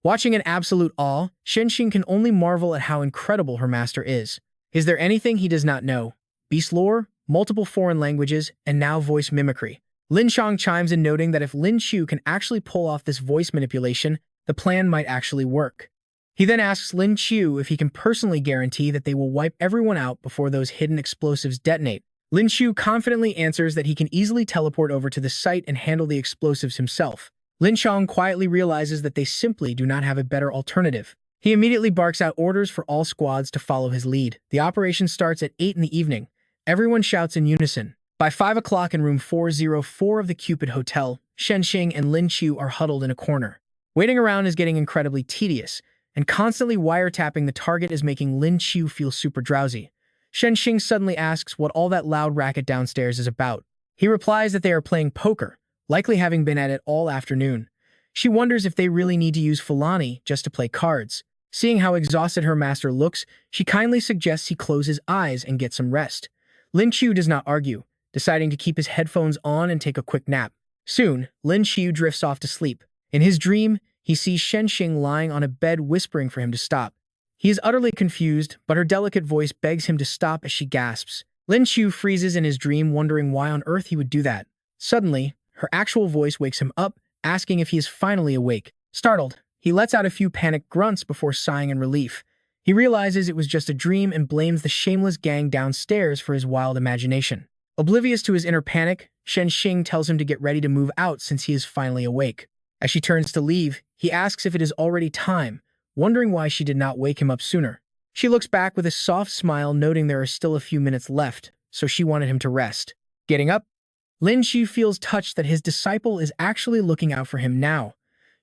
[SPEAKER 1] Watching in absolute awe, Shenxing can only marvel at how incredible her master is. Is there anything he does not know? Beast lore, multiple foreign languages, and now voice mimicry. Lin Qiu chimes in, noting that if Lin Qiu can actually pull off this voice manipulation, the plan might actually work. He then asks Lin Qiu if he can personally guarantee that they will wipe everyone out before those hidden explosives detonate. Lin Qiu confidently answers that he can easily teleport over to the site and handle the explosives himself. Lin Qiu quietly realizes that they simply do not have a better alternative. He immediately barks out orders for all squads to follow his lead. The operation starts at 8 in the evening. Everyone shouts in unison. By 5 o'clock in room 404 of the Cupid Hotel, Shenxing and Lin Qiu are huddled in a corner. Waiting around is getting incredibly tedious, and constantly wiretapping the target is making Lin Qiu feel super drowsy. Shenxing suddenly asks what all that loud racket downstairs is about. He replies that they are playing poker, likely having been at it all afternoon. She wonders if they really need to use Fulani just to play cards. Seeing how exhausted her master looks, she kindly suggests he close his eyes and get some rest. Lin Qiu does not argue, deciding to keep his headphones on and take a quick nap. Soon, Lin Qiu drifts off to sleep. In his dream, he sees Shenxing lying on a bed whispering for him to stop. He is utterly confused, but her delicate voice begs him to stop as she gasps. Lin Qiu freezes in his dream, wondering why on earth he would do that. Suddenly, her actual voice wakes him up, asking if he is finally awake. Startled, he lets out a few panicked grunts before sighing in relief. He realizes it was just a dream and blames the shameless gang downstairs for his wild imagination. Oblivious to his inner panic, Shenxing tells him to get ready to move out since he is finally awake. As she turns to leave, he asks if it is already time, wondering why she did not wake him up sooner. She looks back with a soft smile, noting there are still a few minutes left, so she wanted him to rest. Getting up, Lin Qiu feels touched that his disciple is actually looking out for him now.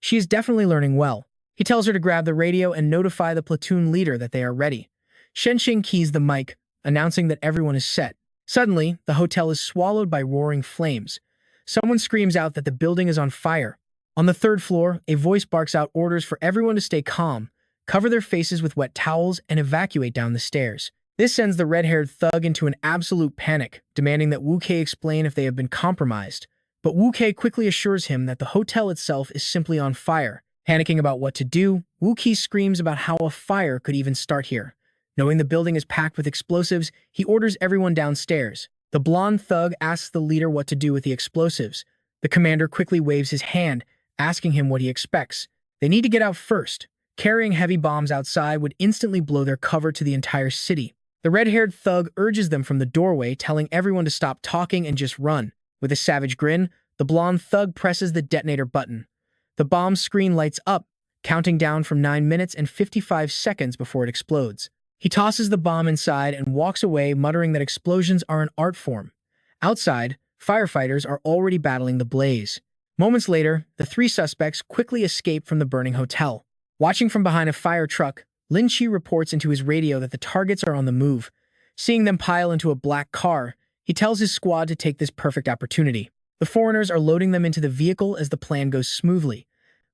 [SPEAKER 1] She is definitely learning well. He tells her to grab the radio and notify the platoon leader that they are ready. Shenxing keys the mic, announcing that everyone is set. Suddenly, the hotel is swallowed by roaring flames. Someone screams out that the building is on fire. On the 3rd floor, a voice barks out orders for everyone to stay calm, cover their faces with wet towels, and evacuate down the stairs. This sends the red-haired thug into an absolute panic, demanding that Wu Kei explain if they have been compromised. But Wu Kei quickly assures him that the hotel itself is simply on fire. Panicking about what to do, Wu Kei screams about how a fire could even start here. Knowing the building is packed with explosives, he orders everyone downstairs. The blonde thug asks the leader what to do with the explosives. The commander quickly waves his hand, asking him what he expects. They need to get out first. Carrying heavy bombs outside would instantly blow their cover to the entire city. The red-haired thug urges them from the doorway, telling everyone to stop talking and just run. With a savage grin, the blonde thug presses the detonator button. The bomb screen lights up, counting down from 9 minutes and 55 seconds before it explodes. He tosses the bomb inside and walks away, muttering that explosions are an art form. Outside, firefighters are already battling the blaze. Moments later, the 3 suspects quickly escape from the burning hotel. Watching from behind a fire truck, Lin Qiu reports into his radio that the targets are on the move. Seeing them pile into a black car, he tells his squad to take this perfect opportunity. The foreigners are loading them into the vehicle as the plan goes smoothly.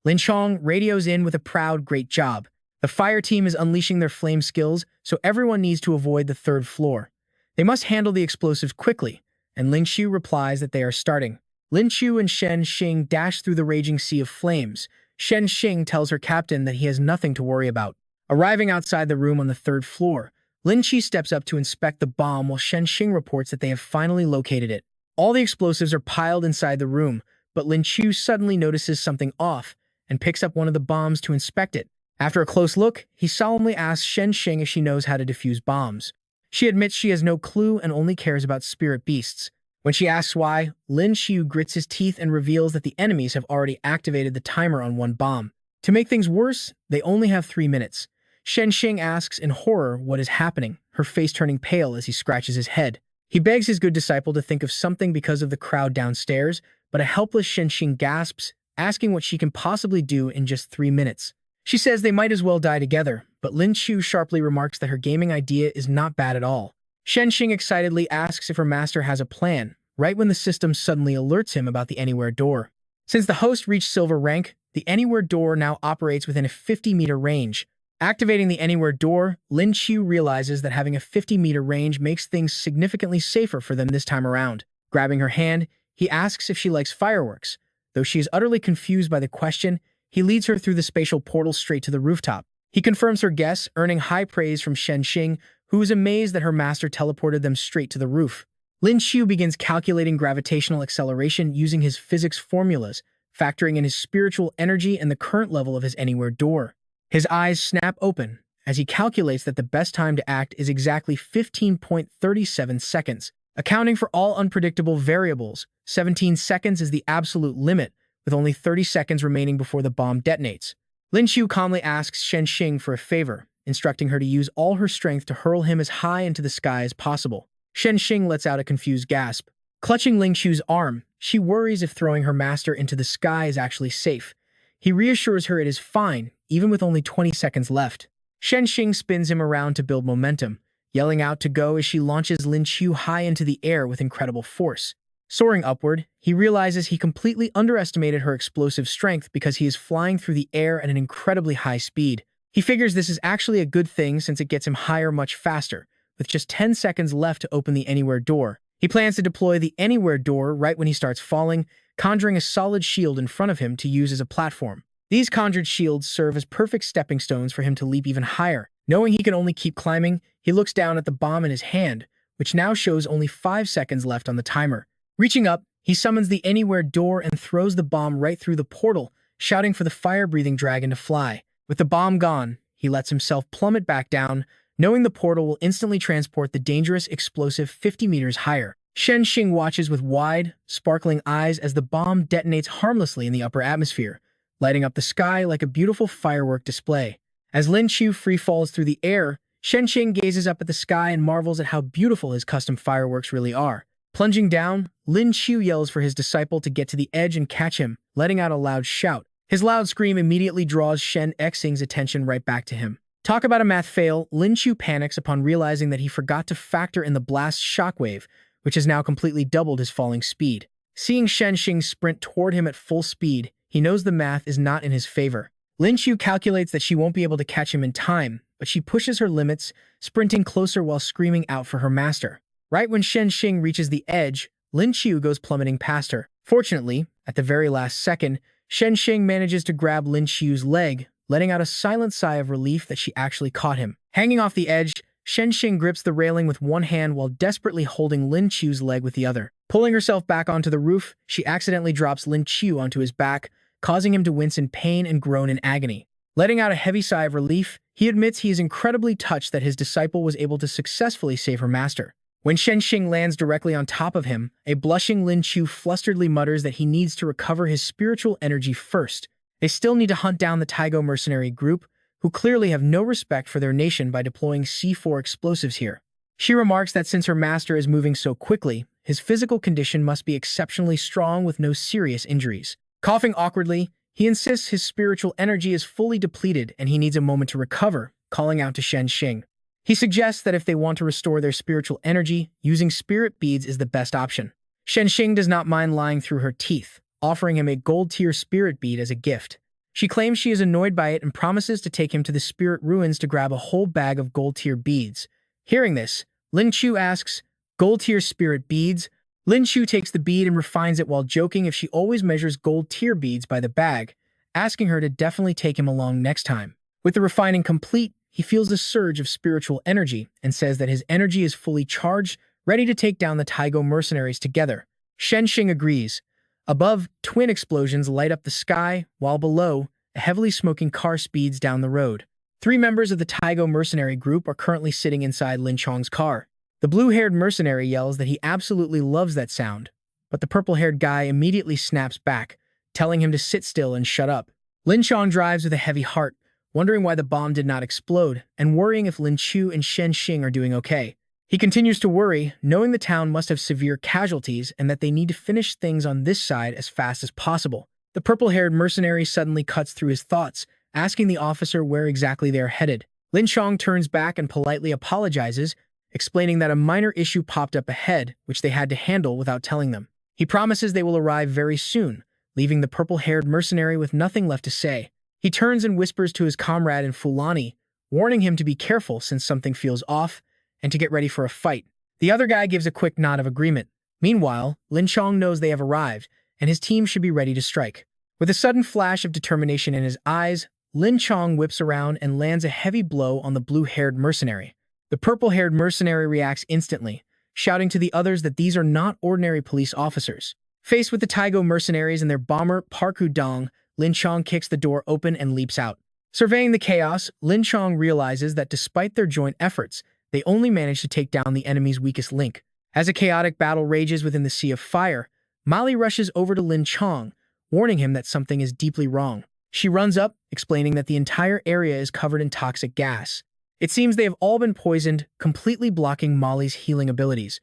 [SPEAKER 1] Lin Qiu radios in with a proud "great job." The fire team is unleashing their flame skills, so everyone needs to avoid the 3rd floor. They must handle the explosives quickly, and Lin Qiu replies that they are starting. Lin Qiu and Shenxing dash through the raging sea of flames. Shenxing tells her captain that he has nothing to worry about. Arriving outside the room on the 3rd floor, Lin Qiu steps up to inspect the bomb while Shenxing reports that they have finally located it. All the explosives are piled inside the room, but Lin Qiu suddenly notices something off and picks up one of the bombs to inspect it. After a close look, he solemnly asks Shenxing if she knows how to defuse bombs. She admits she has no clue and only cares about spirit beasts. When she asks why, Lin Qiu grits his teeth and reveals that the enemies have already activated the timer on one bomb. To make things worse, they only have 3 minutes. Shen Xing asks in horror what is happening, her face turning pale as he scratches his head. He begs his good disciple to think of something because of the crowd downstairs, but a helpless Shen Xing gasps, asking what she can possibly do in just 3 minutes. She says they might as well die together, but Lin Qiu sharply remarks that her gaming idea is not bad at all. Shen Xing excitedly asks if her master has a plan, right when the system suddenly alerts him about the Anywhere door. Since the host reached silver rank, the Anywhere door now operates within a 50-meter range. Activating the Anywhere door, Lin Qiu realizes that having a 50-meter range makes things significantly safer for them this time around. Grabbing her hand, he asks if she likes fireworks. Though she is utterly confused by the question, he leads her through the spatial portal straight to the rooftop. He confirms her guess, earning high praise from Shen Xing, who is amazed that her master teleported them straight to the roof. Lin Qiu begins calculating gravitational acceleration using his physics formulas, factoring in his spiritual energy and the current level of his Anywhere door. His eyes snap open as he calculates that the best time to act is exactly 15.37 seconds. Accounting for all unpredictable variables, 17 seconds is the absolute limit, with only 30 seconds remaining before the bomb detonates. Lin Qiu calmly asks Shen Xing for a favor, instructing her to use all her strength to hurl him as high into the sky as possible. Shen Xing lets out a confused gasp. Clutching Lin Qiu's arm, she worries if throwing her master into the sky is actually safe. He reassures her it is fine, even with only 20 seconds left. Shen Xing spins him around to build momentum, yelling out to go as she launches Lin Qiu high into the air with incredible force. Soaring upward, he realizes he completely underestimated her explosive strength because he is flying through the air at an incredibly high speed. He figures this is actually a good thing since it gets him higher much faster, with just 10 seconds left to open the Anywhere door. He plans to deploy the Anywhere door right when he starts falling, conjuring a solid shield in front of him to use as a platform. These conjured shields serve as perfect stepping stones for him to leap even higher. Knowing he can only keep climbing, he looks down at the bomb in his hand, which now shows only 5 seconds left on the timer. Reaching up, he summons the Anywhere door and throws the bomb right through the portal, shouting for the fire-breathing dragon to fly. With the bomb gone, he lets himself plummet back down, knowing the portal will instantly transport the dangerous explosive 50 meters higher. Shen Xing watches with wide, sparkling eyes as the bomb detonates harmlessly in the upper atmosphere, lighting up the sky like a beautiful firework display. As Lin Qiu free falls through the air, Shen Xing gazes up at the sky and marvels at how beautiful his custom fireworks really are. Plunging down, Lin Qiu yells for his disciple to get to the edge and catch him, letting out a loud shout. His loud scream immediately draws Shen Xing's attention right back to him. Talk about a math fail, Lin Qiu panics upon realizing that he forgot to factor in the blast's shockwave, which has now completely doubled his falling speed. Seeing Shen Xing sprint toward him at full speed, he knows the math is not in his favor. Lin Qiu calculates that she won't be able to catch him in time, but she pushes her limits, sprinting closer while screaming out for her master. Right when Shen Xing reaches the edge, Lin Qiu goes plummeting past her. Fortunately, at the very last second, Shen Xing manages to grab Lin Qiu's leg, letting out a silent sigh of relief that she actually caught him. Hanging off the edge, Shen Xing grips the railing with one hand while desperately holding Lin Qiu's leg with the other. Pulling herself back onto the roof, she accidentally drops Lin Qiu onto his back, causing him to wince in pain and groan in agony. Letting out a heavy sigh of relief, he admits he is incredibly touched that his disciple was able to successfully save her master. When Shen Xing lands directly on top of him, a blushing Lin Qiu flusteredly mutters that he needs to recover his spiritual energy first. They still need to hunt down the Taigo mercenary group, who clearly have no respect for their nation by deploying C4 explosives here. She remarks that since her master is moving so quickly, his physical condition must be exceptionally strong with no serious injuries. Coughing awkwardly, he insists his spiritual energy is fully depleted and he needs a moment to recover, calling out to Shen Xing. He suggests that if they want to restore their spiritual energy, using spirit beads is the best option. Shen Xing does not mind lying through her teeth, offering him a gold-tier spirit bead as a gift. She claims she is annoyed by it and promises to take him to the spirit ruins to grab a whole bag of gold-tier beads. Hearing this, Lin Qiu asks, "Gold-tier spirit beads?" Lin Qiu takes the bead and refines it while joking if she always measures gold-tier beads by the bag, asking her to definitely take him along next time. With the refining complete, he feels a surge of spiritual energy and says that his energy is fully charged, ready to take down the Taigo mercenaries together. Shen Xing agrees. Above, twin explosions light up the sky, while below, a heavily smoking car speeds down the road. 3 members of the Taigo mercenary group are currently sitting inside Lin Chong's car. The blue-haired mercenary yells that he absolutely loves that sound, but the purple-haired guy immediately snaps back, telling him to sit still and shut up. Lin Qiu drives with a heavy heart, wondering why the bomb did not explode, and worrying if Lin Qiu and Shen Xing are doing okay. He continues to worry, knowing the town must have severe casualties and that they need to finish things on this side as fast as possible. The purple-haired mercenary suddenly cuts through his thoughts, asking the officer where exactly they are headed. Lin Qiu turns back and politely apologizes, explaining that a minor issue popped up ahead, which they had to handle without telling them. He promises they will arrive very soon, leaving the purple-haired mercenary with nothing left to say. He turns and whispers to his comrade in Fulani, warning him to be careful since something feels off, and to get ready for a fight. The other guy gives a quick nod of agreement. Meanwhile, Lin Qiu knows they have arrived, and his team should be ready to strike. With a sudden flash of determination in his eyes, Lin Qiu whips around and lands a heavy blow on the blue-haired mercenary. The purple-haired mercenary reacts instantly, shouting to the others that these are not ordinary police officers. Faced with the Taigo mercenaries and their bomber Parku Dong, Lin Qiu kicks the door open and leaps out. Surveying the chaos, Lin Qiu realizes that despite their joint efforts, they only manage to take down the enemy's weakest link. As a chaotic battle rages within the Sea of Fire, Molly rushes over to Lin Qiu, warning him that something is deeply wrong. She runs up, explaining that the entire area is covered in toxic gas. It seems they have all been poisoned, completely blocking Molly's healing abilities.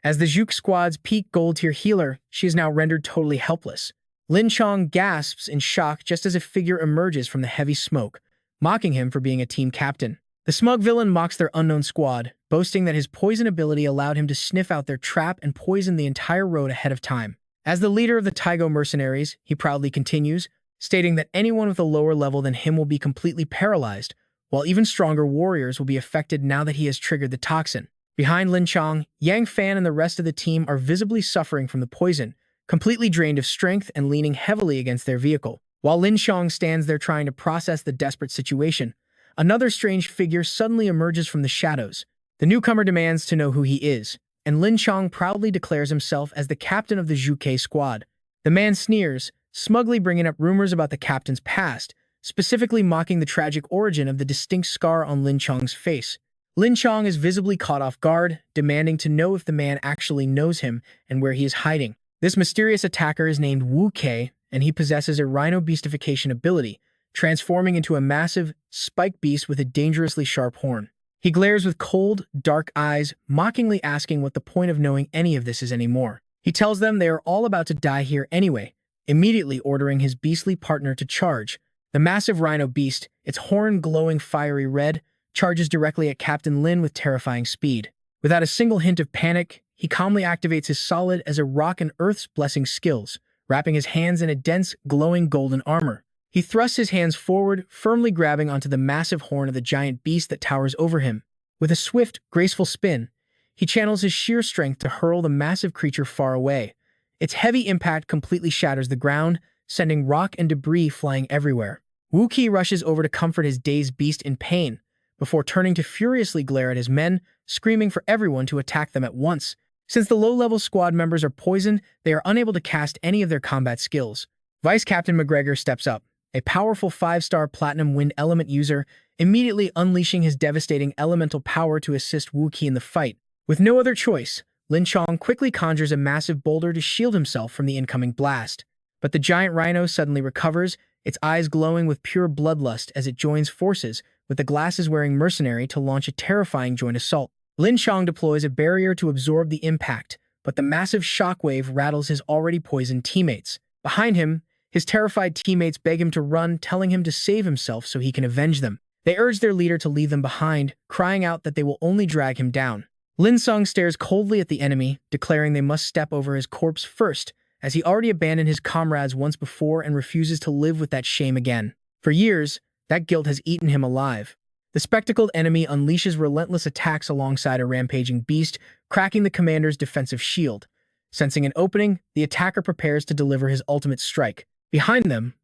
[SPEAKER 1] As the Juke squad's peak gold-tier healer, she is now rendered totally helpless. Lin Qiu gasps in shock just as a figure emerges from the heavy smoke, mocking him for being a team captain. The smug villain mocks their unknown squad, boasting that his poison ability allowed him to sniff out their trap and poison the entire road ahead of time. As the leader of the Taigo mercenaries, he proudly continues, stating that anyone with a lower level than him will be completely paralyzed, while even stronger warriors will be affected now that he has triggered the toxin. Behind Lin Qiu, Yang Fan and the rest of the team are visibly suffering from the poison, completely drained of strength and leaning heavily against their vehicle. While Lin Qiu stands there trying to process the desperate situation, another strange figure suddenly emerges from the shadows. The newcomer demands to know who he is, and Lin Qiu proudly declares himself as the captain of the Zhuke squad. The man sneers, smugly bringing up rumors about the captain's past, specifically mocking the tragic origin of the distinct scar on Lin Qiu's face. Lin Qiu is visibly caught off guard, demanding to know if the man actually knows him and where he is hiding. This mysterious attacker is named Wu Kei, and he possesses a rhino beastification ability, transforming into a massive, spiked beast with a dangerously sharp horn. He glares with cold, dark eyes, mockingly asking what the point of knowing any of this is anymore. He tells them they are all about to die here anyway, immediately ordering his beastly partner to charge. The massive rhino beast, its horn glowing fiery red, charges directly at Captain Lin with terrifying speed. Without a single hint of panic, he calmly activates his solid as a rock and earth's blessing skills, wrapping his hands in a dense, glowing golden armor. He thrusts his hands forward, firmly grabbing onto the massive horn of the giant beast that towers over him. With a swift, graceful spin, he channels his sheer strength to hurl the massive creature far away. Its heavy impact completely shatters the ground, sending rock and debris flying everywhere. Wu Qi rushes over to comfort his dazed beast in pain, before turning to furiously glare at his men, screaming for everyone to attack them at once. Since the low-level squad members are poisoned, they are unable to cast any of their combat skills. Vice Captain McGregor steps up, a powerful 5-star Platinum Wind Element user, immediately unleashing his devastating elemental power to assist Wu Qi in the fight. With no other choice, Lin Qiu quickly conjures a massive boulder to shield himself from the incoming blast. But the giant rhino suddenly recovers, its eyes glowing with pure bloodlust as it joins forces with the glasses-wearing mercenary to launch a terrifying joint assault. Lin Qiu deploys a barrier to absorb the impact, but the massive shockwave rattles his already poisoned teammates. Behind him, his terrified teammates beg him to run, telling him to save himself so he can avenge them. They urge their leader to leave them behind, crying out that they will only drag him down. Lin Qiu stares coldly at the enemy, declaring they must step over his corpse first, as he already abandoned his comrades once before and refuses to live with that shame again. For years, that guilt has eaten him alive. The spectacled enemy unleashes relentless attacks alongside a rampaging beast, cracking the commander's defensive shield. Sensing an opening, the attacker prepares to deliver his ultimate strike. Behind them,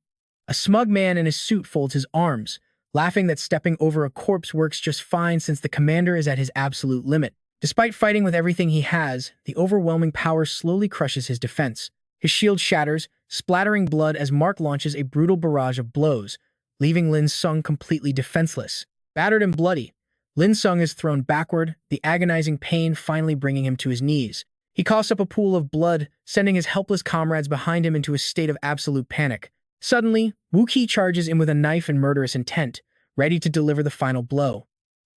[SPEAKER 1] a smug man in a suit folds his arms, laughing that stepping over a corpse works just fine since the commander is at his absolute limit. Despite fighting with everything he has, the overwhelming power slowly crushes his defense. His shield shatters, splattering blood as Mark launches a brutal barrage of blows, leaving Lin Qiu completely defenseless. Battered and bloody, Lin Sung is thrown backward, the agonizing pain finally bringing him to his knees. He coughs up a pool of blood, sending his helpless comrades behind him into a state of absolute panic. Suddenly, Wu Qi charges in with a knife and murderous intent, ready to deliver the final blow.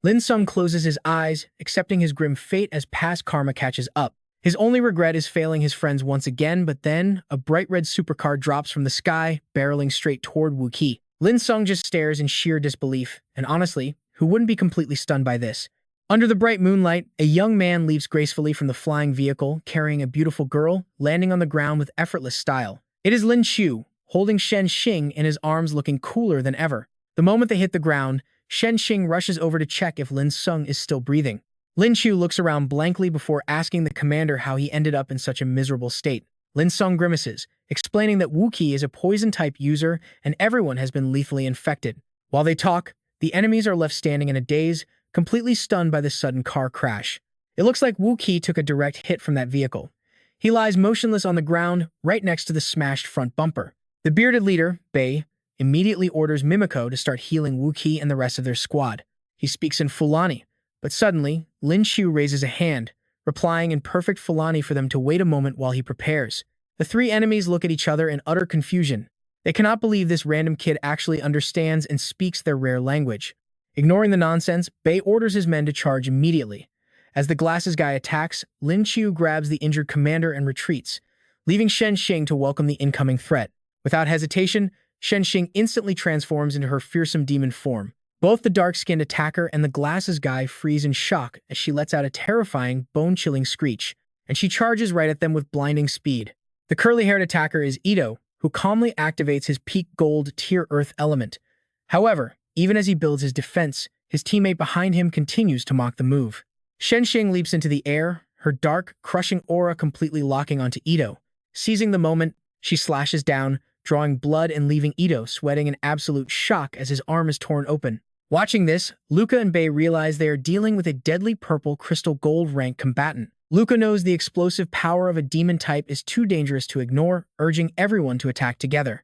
[SPEAKER 1] Lin Sung closes his eyes, accepting his grim fate as past karma catches up. His only regret is failing his friends once again, but then, a bright red supercar drops from the sky, barreling straight toward Wu Qi. Lin Sung just stares in sheer disbelief, and honestly, who wouldn't be completely stunned by this? Under the bright moonlight, a young man leaps gracefully from the flying vehicle, carrying a beautiful girl, landing on the ground with effortless style. It is Lin Qiu, holding Shen Xing in his arms looking cooler than ever. The moment they hit the ground, Shen Xing rushes over to check if Lin Sung is still breathing. Lin Qiu looks around blankly before asking the commander how he ended up in such a miserable state. Lin Sung grimaces, explaining that Wu Qi is a poison-type user and everyone has been lethally infected. While they talk, the enemies are left standing in a daze, completely stunned by the sudden car crash. It looks like Wu Qi took a direct hit from that vehicle. He lies motionless on the ground, right next to the smashed front bumper. The bearded leader, Bei, immediately orders Mimiko to start healing Wu Qi and the rest of their squad. He speaks in Fulani, but suddenly, Lin Qiu raises a hand, replying in perfect Fulani for them to wait a moment while he prepares. The three enemies look at each other in utter confusion. They cannot believe this random kid actually understands and speaks their rare language. Ignoring the nonsense, Bei orders his men to charge immediately. As the glasses guy attacks, Lin Qiu grabs the injured commander and retreats, leaving Shen Xing to welcome the incoming threat. Without hesitation, Shen Xing instantly transforms into her fearsome demon form. Both the dark-skinned attacker and the glasses guy freeze in shock as she lets out a terrifying, bone-chilling screech, and she charges right at them with blinding speed. The curly-haired attacker is Ito, who calmly activates his peak gold tier earth element. However, even as he builds his defense, his teammate behind him continues to mock the move. Shen Xing leaps into the air, her dark, crushing aura completely locking onto Ito. Seizing the moment, she slashes down, drawing blood and leaving Ito sweating in absolute shock as his arm is torn open. Watching this, Luca and Bei realize they are dealing with a deadly purple crystal gold rank combatant. Luca knows the explosive power of a demon type is too dangerous to ignore, urging everyone to attack together.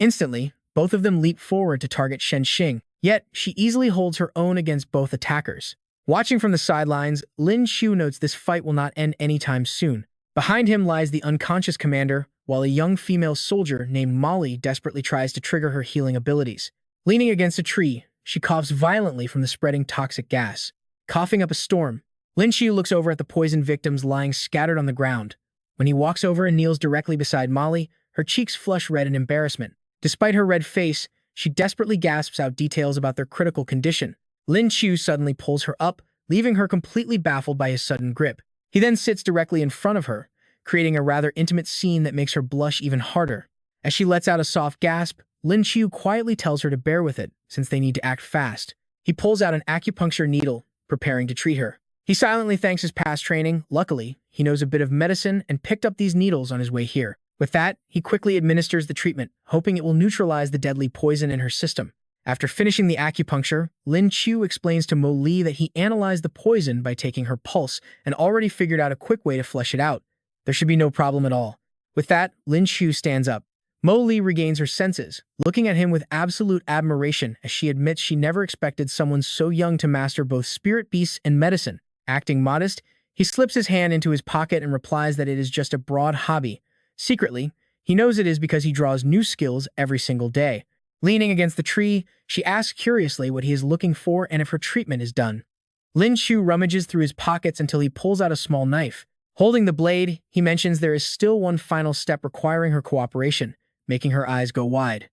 [SPEAKER 1] Instantly, both of them leap forward to target Shen Xing, yet she easily holds her own against both attackers. Watching from the sidelines, Lin Qiu notes this fight will not end anytime soon. Behind him lies the unconscious commander, while a young female soldier named Molly desperately tries to trigger her healing abilities. Leaning against a tree, she coughs violently from the spreading toxic gas. Coughing up a storm, Lin Qiu looks over at the poisoned victims lying scattered on the ground. When he walks over and kneels directly beside Molly, her cheeks flush red in embarrassment. Despite her red face, she desperately gasps out details about their critical condition. Lin Qiu suddenly pulls her up, leaving her completely baffled by his sudden grip. He then sits directly in front of her, creating a rather intimate scene that makes her blush even harder. As she lets out a soft gasp, Lin Qiu quietly tells her to bear with it, since they need to act fast. He pulls out an acupuncture needle, preparing to treat her. He silently thanks his past training. Luckily, he knows a bit of medicine and picked up these needles on his way here. With that, he quickly administers the treatment, hoping it will neutralize the deadly poison in her system. After finishing the acupuncture, Lin Qiu explains to Mo Li that he analyzed the poison by taking her pulse and already figured out a quick way to flush it out. There should be no problem at all. With that, Lin Qiu stands up. Mo Li regains her senses, looking at him with absolute admiration as she admits she never expected someone so young to master both spirit beasts and medicine. Acting modest, he slips his hand into his pocket and replies that it is just a broad hobby. Secretly, he knows it is because he draws new skills every single day. Leaning against the tree, she asks curiously what he is looking for and if her treatment is done. Lin Qiu rummages through his pockets until he pulls out a small knife. Holding the blade, he mentions there is still one final step requiring her cooperation, making her eyes go wide.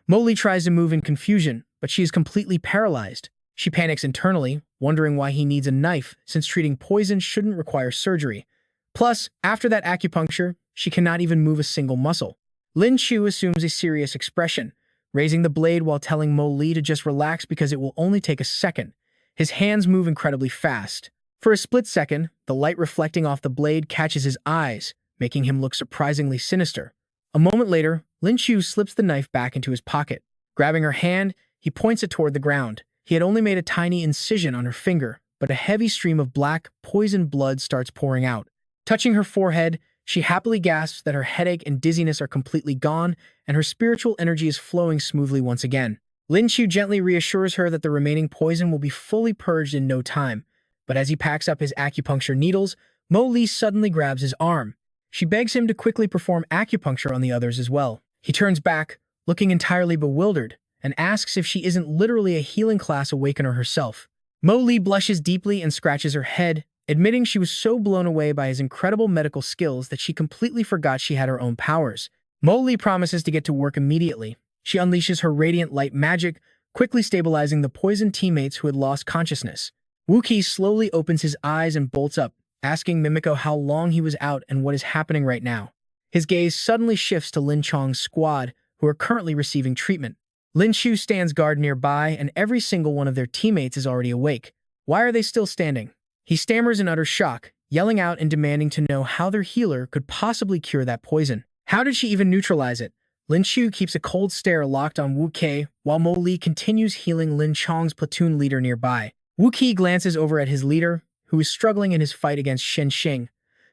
[SPEAKER 1] Mo Li tries to move in confusion, but she is completely paralyzed. She panics internally, wondering why he needs a knife since treating poison shouldn't require surgery. Plus, after that acupuncture, she cannot even move a single muscle. Lin Qiu assumes a serious expression, raising the blade while telling Mo Li to just relax because it will only take a second. His hands move incredibly fast. For a split second, the light reflecting off the blade catches his eyes, making him look surprisingly sinister. A moment later, Lin Qiu slips the knife back into his pocket. Grabbing her hand, he points it toward the ground. He had only made a tiny incision on her finger, but a heavy stream of black, poisoned blood starts pouring out. Touching her forehead, she happily gasps that her headache and dizziness are completely gone, and her spiritual energy is flowing smoothly once again. Lin Qiu gently reassures her that the remaining poison will be fully purged in no time, but as he packs up his acupuncture needles, Mo Li suddenly grabs his arm. She begs him to quickly perform acupuncture on the others as well. He turns back, looking entirely bewildered, and asks if she isn't literally a healing class awakener herself. Mo Li blushes deeply and scratches her head, admitting she was so blown away by his incredible medical skills that she completely forgot she had her own powers. Mo Li promises to get to work immediately. She unleashes her radiant light magic, quickly stabilizing the poisoned teammates who had lost consciousness. Wu Qi slowly opens his eyes and bolts up, asking Mimiko how long he was out and what is happening right now. His gaze suddenly shifts to Lin Chong's squad, who are currently receiving treatment. Lin Qiu stands guard nearby, and every single one of their teammates is already awake. Why are they still standing? He stammers in utter shock, yelling out and demanding to know how their healer could possibly cure that poison. How did she even neutralize it? Lin Qiu keeps a cold stare locked on Wu Qi, while Mo Li continues healing Lin Chong's platoon leader nearby. Wu Qi glances over at his leader, who is struggling in his fight against Shen Xing.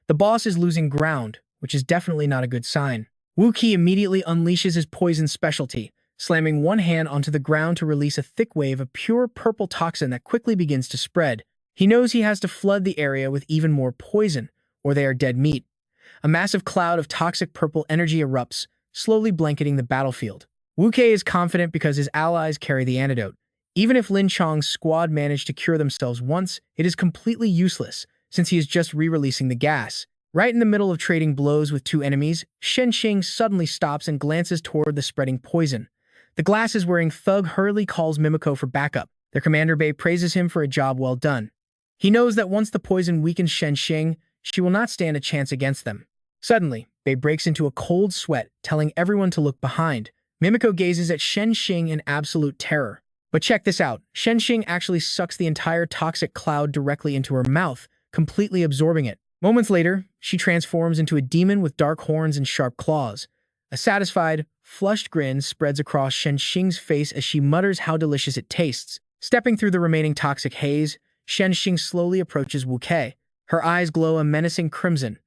[SPEAKER 1] The boss is losing ground, which is definitely not a good sign. Wu Qi immediately unleashes his poison specialty, slamming one hand onto the ground to release a thick wave of pure purple toxin that quickly begins to spread. He knows he has to flood the area with even more poison, or they are dead meat. A massive cloud of toxic purple energy erupts, slowly blanketing the battlefield. Wu Qi is confident because his allies carry the antidote. Even if Lin Chong's squad managed to cure themselves once, it is completely useless, since he is just re-releasing the gas. Right in the middle of trading blows with two enemies, Shen Xing suddenly stops and glances toward the spreading poison. The glasses-wearing thug hurriedly calls Mimiko for backup. Their commander Bei praises him for a job well done. He knows that once the poison weakens Shen Xing, she will not stand a chance against them. Suddenly, Bei breaks into a cold sweat, telling everyone to look behind. Mimiko gazes at Shen Xing in absolute terror. But check this out, Shen Xing actually sucks the entire toxic cloud directly into her mouth, completely absorbing it. Moments later, she transforms into a demon with dark horns and sharp claws. A satisfied, flushed grin spreads across Shen Xing's face as she mutters how delicious it tastes. Stepping through the remaining toxic haze, Shen Xing slowly approaches Wu Qi. Her eyes glow a menacing crimson.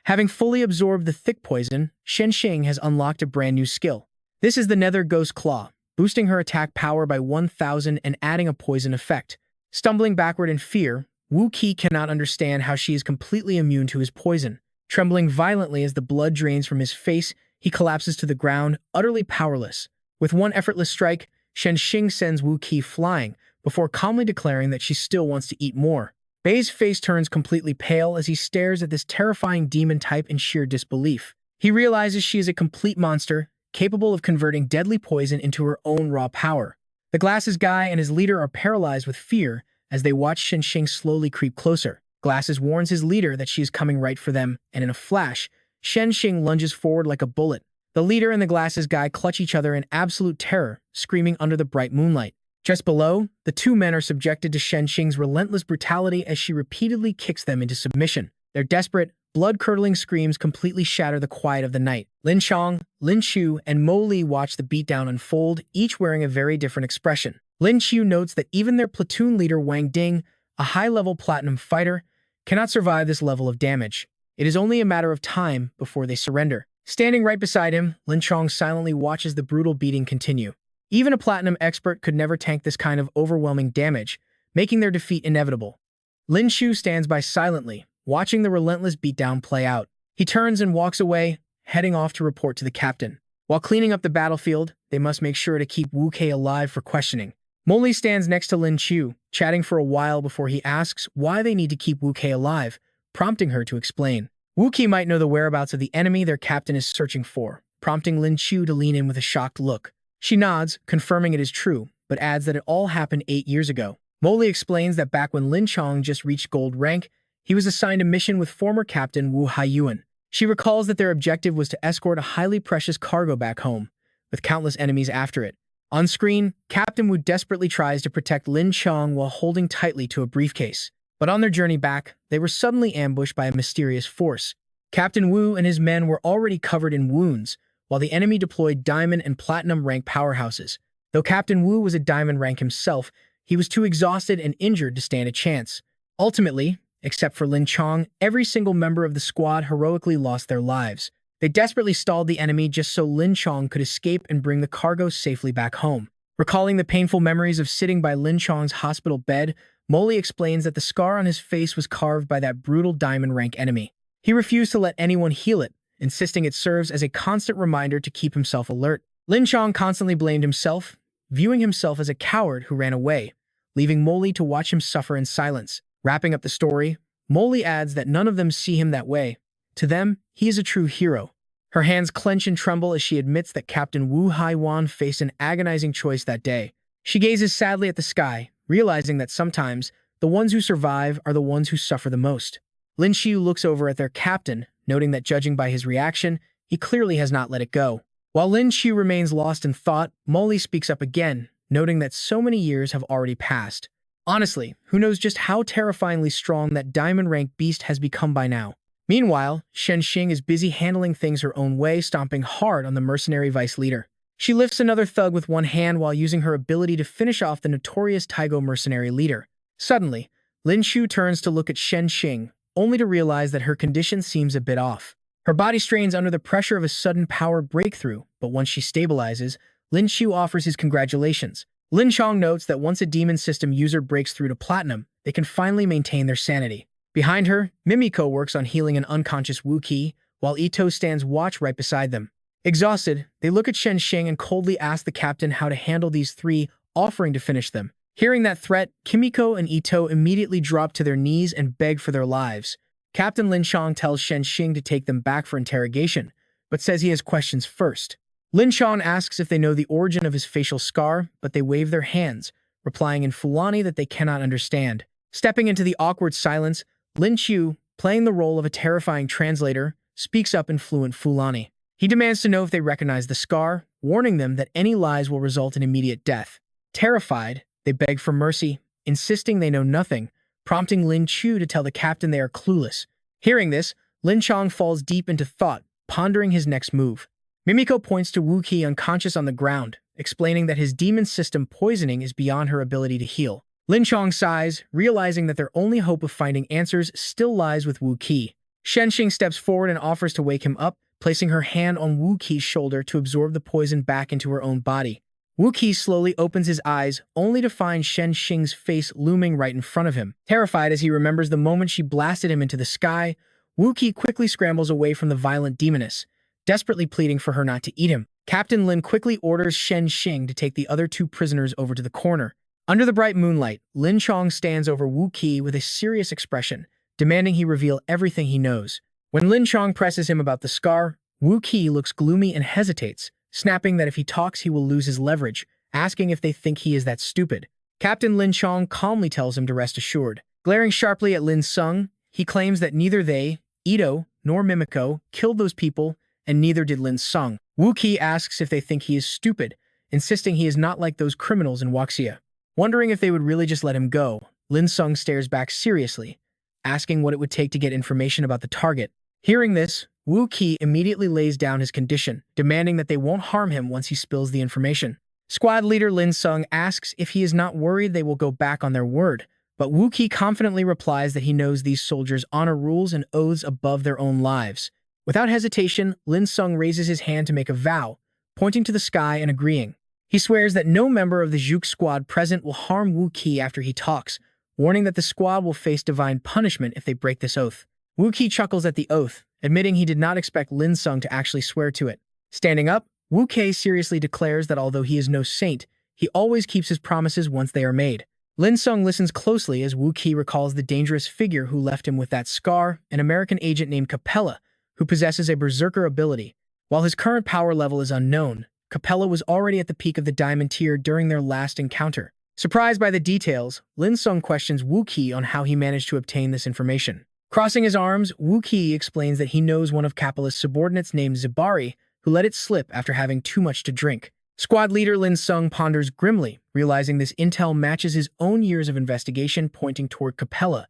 [SPEAKER 1] Having fully absorbed the thick poison, Shen Xing has unlocked a brand new skill. This is the Nether Ghost Claw, boosting her attack power by 1,000 and adding a poison effect. Stumbling backward in fear, Wu Qi cannot understand how she is completely immune to his poison. Trembling violently as the blood drains from his face, he collapses to the ground, utterly powerless. With one effortless strike, Shen Xing sends Wu Qi flying, before calmly declaring that she still wants to eat more. Bei's face turns completely pale as he stares at this terrifying demon type in sheer disbelief. He realizes she is a complete monster, capable of converting deadly poison into her own raw power. The Glasses guy and his leader are paralyzed with fear as they watch Shen Xing slowly creep closer. Glasses warns his leader that she is coming right for them, and in a flash, Shen Xing lunges forward like a bullet. The leader and the Glasses guy clutch each other in absolute terror, screaming under the bright moonlight. Just below, the two men are subjected to Shen Xing's relentless brutality as she repeatedly kicks them into submission. Their desperate, blood-curdling screams completely shatter the quiet of the night. Lin Chong, Lin Qiu, and Mo Li watch the beatdown unfold, each wearing a very different expression. Lin Qiu notes that even their platoon leader Wang Ding, a high-level platinum fighter, cannot survive this level of damage. It is only a matter of time before they surrender. Standing right beside him, Lin Chong silently watches the brutal beating continue. Even a platinum expert could never tank this kind of overwhelming damage, making their defeat inevitable. Lin Qiu stands by silently, watching the relentless beatdown play out. He turns and walks away, heading off to report to the captain. While cleaning up the battlefield, they must make sure to keep Wu Qi alive for questioning. Mo Li stands next to Lin Qiu, chatting for a while before he asks why they need to keep Wu Qi alive, prompting her to explain. Wu Qi might know the whereabouts of the enemy their captain is searching for, prompting Lin Qiu to lean in with a shocked look. She nods, confirming it is true, but adds that it all happened 8 years ago. Mo Li explains that back when Lin Chong just reached gold rank, he was assigned a mission with former captain Wu Haiyuan. She recalls that their objective was to escort a highly precious cargo back home, with countless enemies after it. On screen, Captain Wu desperately tries to protect Lin Chong while holding tightly to a briefcase. But on their journey back, they were suddenly ambushed by a mysterious force. Captain Wu and his men were already covered in wounds, while the enemy deployed diamond and platinum rank powerhouses. Though Captain Wu was a diamond rank himself, he was too exhausted and injured to stand a chance. Ultimately, except for Lin Chong, every single member of the squad heroically lost their lives. They desperately stalled the enemy just so Lin Chong could escape and bring the cargo safely back home. Recalling the painful memories of sitting by Lin Chong's hospital bed, Molly explains that the scar on his face was carved by that brutal diamond rank enemy. He refused to let anyone heal it, insisting it serves as a constant reminder to keep himself alert. Lin Chong constantly blamed himself, viewing himself as a coward who ran away, leaving Molly to watch him suffer in silence. Wrapping up the story, Molly adds that none of them see him that way. To them, he is a true hero. Her hands clench and tremble as she admits that Captain Wu Haiwan faced an agonizing choice that day. She gazes sadly at the sky, realizing that sometimes the ones who survive are the ones who suffer the most. Lin Qiu looks over at their captain, noting that judging by his reaction, he clearly has not let it go. While Lin Qiu remains lost in thought, Molly speaks up again, noting that so many years have already passed. Honestly, who knows just how terrifyingly strong that diamond rank beast has become by now. Meanwhile, Shen Xing is busy handling things her own way, stomping hard on the mercenary vice leader. She lifts another thug with one hand while using her ability to finish off the notorious Taigo mercenary leader. Suddenly, Lin Qiu turns to look at Shen Xing, only to realize that her condition seems a bit off. Her body strains under the pressure of a sudden power breakthrough, but once she stabilizes, Lin Qiu offers his congratulations. Lin Chong notes that once a demon system user breaks through to platinum, they can finally maintain their sanity. Behind her, Mimiko works on healing an unconscious Wu Qi, while Ito stands watch right beside them. Exhausted, they look at Shen Xing and coldly ask the captain how to handle these three, offering to finish them. Hearing that threat, Kimiko and Ito immediately drop to their knees and beg for their lives. Captain Lin Chong tells Shen Xing to take them back for interrogation, but says he has questions first. Lin Chong asks if they know the origin of his facial scar, but they wave their hands, replying in Fulani that they cannot understand. Stepping into the awkward silence, Lin Qiu, playing the role of a terrifying translator, speaks up in fluent Fulani. He demands to know if they recognize the scar, warning them that any lies will result in immediate death. Terrified, they beg for mercy, insisting they know nothing, prompting Lin Qiu to tell the captain they are clueless. Hearing this, Lin Chong falls deep into thought, pondering his next move. Mimiko points to Wu Qi unconscious on the ground, explaining that his demon system poisoning is beyond her ability to heal. Lin Chong sighs, realizing that their only hope of finding answers still lies with Wu Qi. Shen Xing steps forward and offers to wake him up, placing her hand on Wu Qi's shoulder to absorb the poison back into her own body. Wu Qi slowly opens his eyes, only to find Shen Xing's face looming right in front of him. Terrified as he remembers the moment she blasted him into the sky, Wu Qi quickly scrambles away from the violent demoness, desperately pleading for her not to eat him. Captain Lin quickly orders Shen Xing to take the other two prisoners over to the corner. Under the bright moonlight, Lin Chong stands over Wu Qi with a serious expression, demanding he reveal everything he knows. When Lin Chong presses him about the scar, Wu Qi looks gloomy and hesitates, snapping that if he talks he will lose his leverage, asking if they think he is that stupid. Captain Lin Chong calmly tells him to rest assured. Glaring sharply at Lin Sung, he claims that neither they, Ito, nor Mimiko killed those people, and neither did Lin Sung. Wu Qi asks if they think he is stupid, insisting he is not like those criminals in Wuxia. Wondering if they would really just let him go, Lin Sung stares back seriously, asking what it would take to get information about the target. Hearing this, Wu Qi immediately lays down his condition, demanding that they won't harm him once he spills the information. Squad leader Lin Sung asks if he is not worried they will go back on their word, but Wu Qi confidently replies that he knows these soldiers honor rules and oaths above their own lives. Without hesitation, Lin Sung raises his hand to make a vow, pointing to the sky and agreeing. He swears that no member of the Zhuge squad present will harm Wu Qi after he talks, warning that the squad will face divine punishment if they break this oath. Wu Qi chuckles at the oath, admitting he did not expect Lin Sung to actually swear to it. Standing up, Wu Qi seriously declares that although he is no saint, he always keeps his promises once they are made. Lin Sung listens closely as Wu Qi recalls the dangerous figure who left him with that scar, an American agent named Capella, who possesses a berserker ability. While his current power level is unknown, Capella was already at the peak of the diamond tier during their last encounter. Surprised by the details, Lin Sung questions Wu Qi on how he managed to obtain this information. Crossing his arms, Wu Qi explains that he knows one of Capella's subordinates named Zibari, who let it slip after having too much to drink. Squad leader Lin Sung ponders grimly, realizing this intel matches his own years of investigation pointing toward Capella,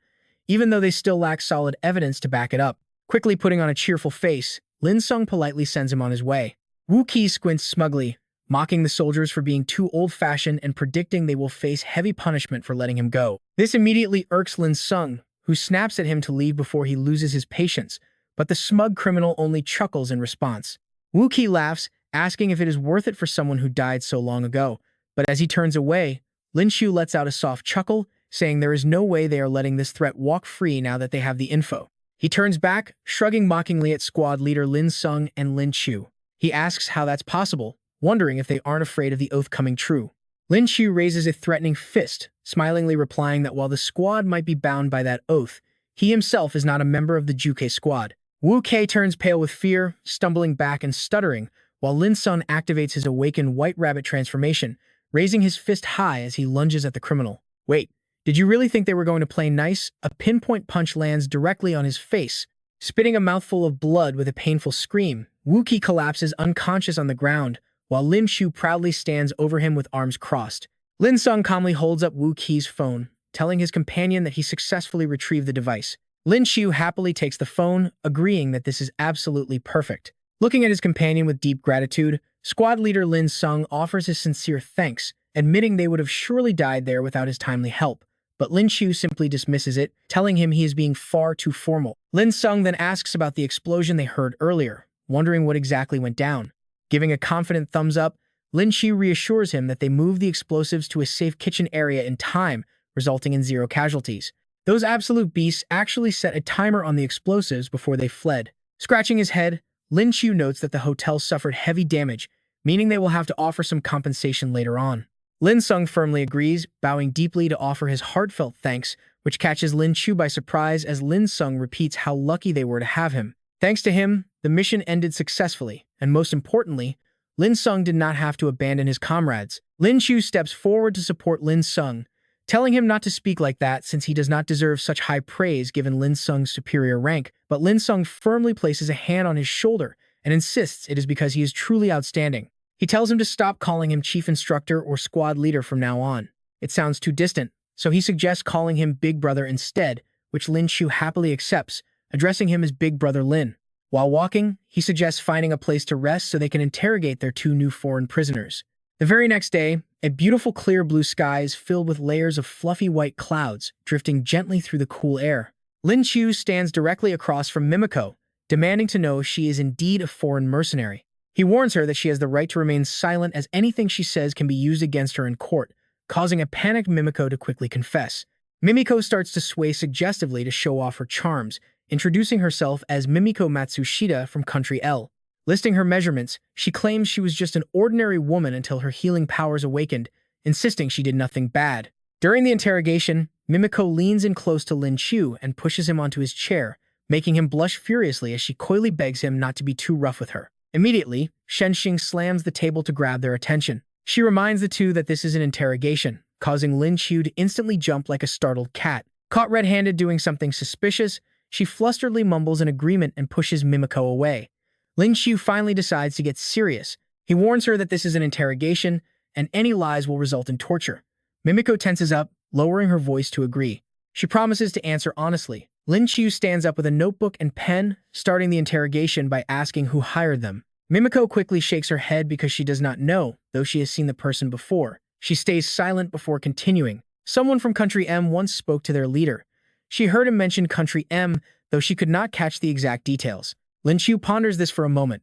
[SPEAKER 1] even though they still lack solid evidence to back it up. Quickly putting on a cheerful face, Lin Sung politely sends him on his way. Wu Qi squints smugly, mocking the soldiers for being too old-fashioned and predicting they will face heavy punishment for letting him go. This immediately irks Lin Sung, who snaps at him to leave before he loses his patience, but the smug criminal only chuckles in response. Wu Qi laughs, asking if it is worth it for someone who died so long ago, But as he turns away, Lin Qiu lets out a soft chuckle, saying there is no way they are letting this threat walk free now that they have the info. He turns back, shrugging mockingly at squad leader Lin Sung and Lin Qiu. He asks how that's possible, wondering if they aren't afraid of the oath coming true. Lin Qiu raises a threatening fist, smilingly replying that while the squad might be bound by that oath, he himself is not a member of the Juke squad. Wu Kei turns pale with fear, stumbling back and stuttering, while Lin Sung activates his awakened white rabbit transformation, raising his fist high as he lunges at the criminal. Wait, did you really think they were going to play nice? A pinpoint punch lands directly on his face. Spitting a mouthful of blood with a painful scream, Wu Kei collapses unconscious on the ground, while Lin Qiu proudly stands over him with arms crossed. Lin Sung calmly holds up Wu Kei's phone, telling his companion that he successfully retrieved the device. Lin Qiu happily takes the phone, agreeing that this is absolutely perfect. Looking at his companion with deep gratitude, squad leader Lin Sung offers his sincere thanks, admitting they would have surely died there without his timely help. But Lin Qiu simply dismisses it, telling him he is being far too formal. Lin Sung then asks about the explosion they heard earlier, wondering what exactly went down. Giving a confident thumbs up, Lin Qiu reassures him that they moved the explosives to a safe kitchen area in time, resulting in 0 casualties. Those absolute beasts actually set a timer on the explosives before they fled. Scratching his head, Lin Qiu notes that the hotel suffered heavy damage, meaning they will have to offer some compensation later on. Lin Sung firmly agrees, bowing deeply to offer his heartfelt thanks, which catches Lin Qiu by surprise as Lin Sung repeats how lucky they were to have him. Thanks to him, the mission ended successfully, and most importantly, Lin Sung did not have to abandon his comrades. Lin Qiu steps forward to support Lin Sung, telling him not to speak like that since he does not deserve such high praise given Lin Sung's superior rank, but Lin Sung firmly places a hand on his shoulder and insists it is because he is truly outstanding. He tells him to stop calling him chief instructor or squad leader from now on. It sounds too distant, so he suggests calling him Big Brother instead, which Lin Qiu happily accepts, addressing him as Big Brother Lin. While walking, he suggests finding a place to rest so they can interrogate their 2 new foreign prisoners. The very next day, a beautiful clear blue sky is filled with layers of fluffy white clouds drifting gently through the cool air. Lin Qiu stands directly across from Mimiko, demanding to know if she is indeed a foreign mercenary. He warns her that she has the right to remain silent as anything she says can be used against her in court, causing a panicked Mimiko to quickly confess. Mimiko starts to sway suggestively to show off her charms, introducing herself as Mimiko Matsushita from Country L. Listing her measurements, she claims she was just an ordinary woman until her healing powers awakened, insisting she did nothing bad. During the interrogation, Mimiko leans in close to Lin Qiu and pushes him onto his chair, making him blush furiously as she coyly begs him not to be too rough with her. Immediately, Shenxing slams the table to grab their attention. She reminds the two that this is an interrogation, causing Lin Qiu to instantly jump like a startled cat. Caught red-handed doing something suspicious, she flusteredly mumbles an agreement and pushes Mimiko away. Lin Qiu finally decides to get serious. He warns her that this is an interrogation, and any lies will result in torture. Mimiko tenses up, lowering her voice to agree. She promises to answer honestly. Lin Qiu stands up with a notebook and pen, starting the interrogation by asking who hired them. Mimiko quickly shakes her head because she does not know, though she has seen the person before. She stays silent before continuing. Someone from Country M once spoke to their leader. She heard him mention Country M, though she could not catch the exact details. Lin Qiu ponders this for a moment.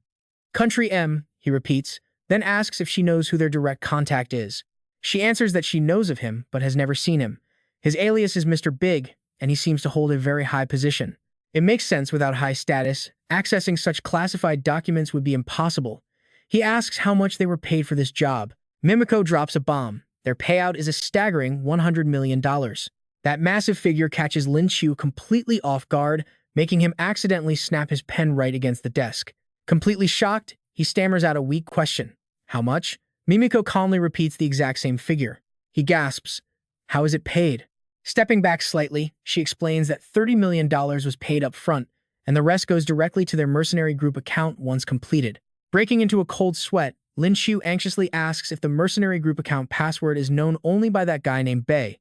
[SPEAKER 1] Country M, he repeats, then asks if she knows who their direct contact is. She answers that she knows of him, but has never seen him. His alias is Mr. Big, and he seems to hold a very high position. It makes sense without high status. Accessing such classified documents would be impossible. He asks how much they were paid for this job. Mimiko drops a bomb. Their payout is a staggering $100 million. That massive figure catches Lin Qiu completely off guard, making him accidentally snap his pen right against the desk. Completely shocked, he stammers out a weak question. How much? Mimiko calmly repeats the exact same figure. He gasps. How is it paid? Stepping back slightly, she explains that $30 million was paid up front, and the rest goes directly to their mercenary group account once completed. Breaking into a cold sweat, Lin Qiu anxiously asks if the mercenary group account password is known only by that guy named Bei.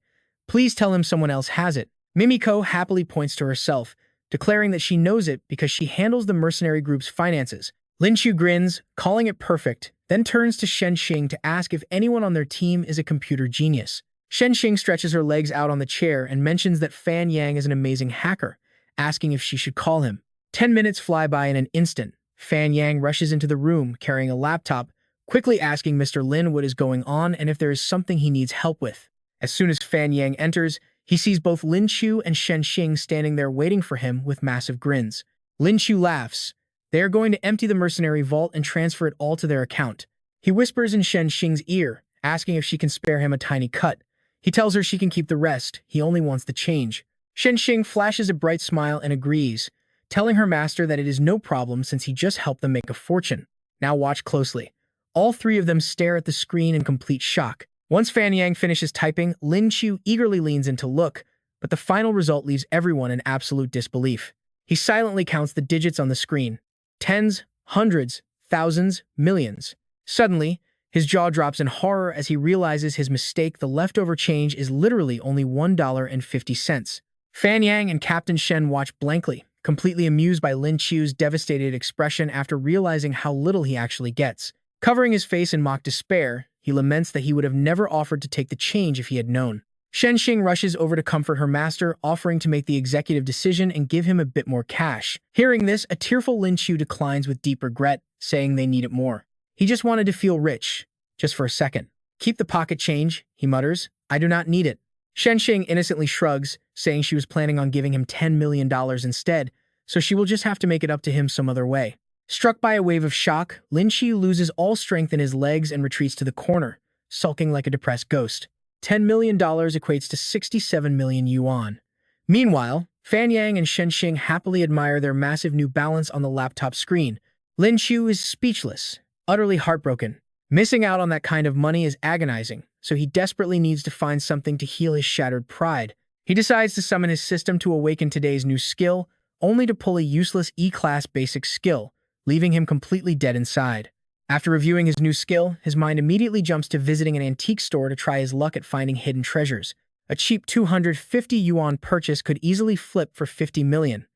[SPEAKER 1] Please tell him someone else has it. Mimiko happily points to herself, declaring that she knows it because she handles the mercenary group's finances. Lin Qiu grins, calling it perfect, then turns to Shenxing to ask if anyone on their team is a computer genius. Shenxing stretches her legs out on the chair and mentions that Fan Yang is an amazing hacker, asking if she should call him. 10 minutes fly by in an instant. Fan Yang rushes into the room carrying a laptop, quickly asking Mr. Lin what is going on and if there is something he needs help with. As soon as Fan Yang enters, he sees both Lin Qiu and Shen Xing standing there waiting for him with massive grins. Lin Qiu laughs. They are going to empty the mercenary vault and transfer it all to their account. He whispers in Shen Xing's ear, asking if she can spare him a tiny cut. He tells her she can keep the rest, he only wants the change. Shen Xing flashes a bright smile and agrees, telling her master that it is no problem since he just helped them make a fortune. Now watch closely. All three of them stare at the screen in complete shock. Once Fan Yang finishes typing, Lin Qiu eagerly leans in to look, but the final result leaves everyone in absolute disbelief. He silently counts the digits on the screen. Tens, hundreds, thousands, millions. Suddenly, his jaw drops in horror as he realizes his mistake. The leftover change is literally only $1.50. Fan Yang and Captain Shen watch blankly, completely amused by Lin Qiu's devastated expression after realizing how little he actually gets. Covering his face in mock despair, he laments that he would have never offered to take the change if he had known. Shen Xing rushes over to comfort her master, offering to make the executive decision and give him a bit more cash. Hearing this, a tearful Lin Qiu declines with deep regret, saying they need it more. He just wanted to feel rich, just for a second. Keep the pocket change, he mutters. I do not need it. Shen Xing innocently shrugs, saying she was planning on giving him $10 million instead, so she will just have to make it up to him some other way. Struck by a wave of shock, Lin Qiu loses all strength in his legs and retreats to the corner, sulking like a depressed ghost. $10 million equates to 67 million yuan. Meanwhile, Fan Yang and Shen Xing happily admire their massive new balance on the laptop screen. Lin Qiu is speechless, utterly heartbroken. Missing out on that kind of money is agonizing, so he desperately needs to find something to heal his shattered pride. He decides to summon his system to awaken today's new skill, only to pull a useless E-class basic skill, leaving him completely dead inside. After reviewing his new skill, his mind immediately jumps to visiting an antique store to try his luck at finding hidden treasures. A cheap 250 yuan purchase could easily flip for 50 million.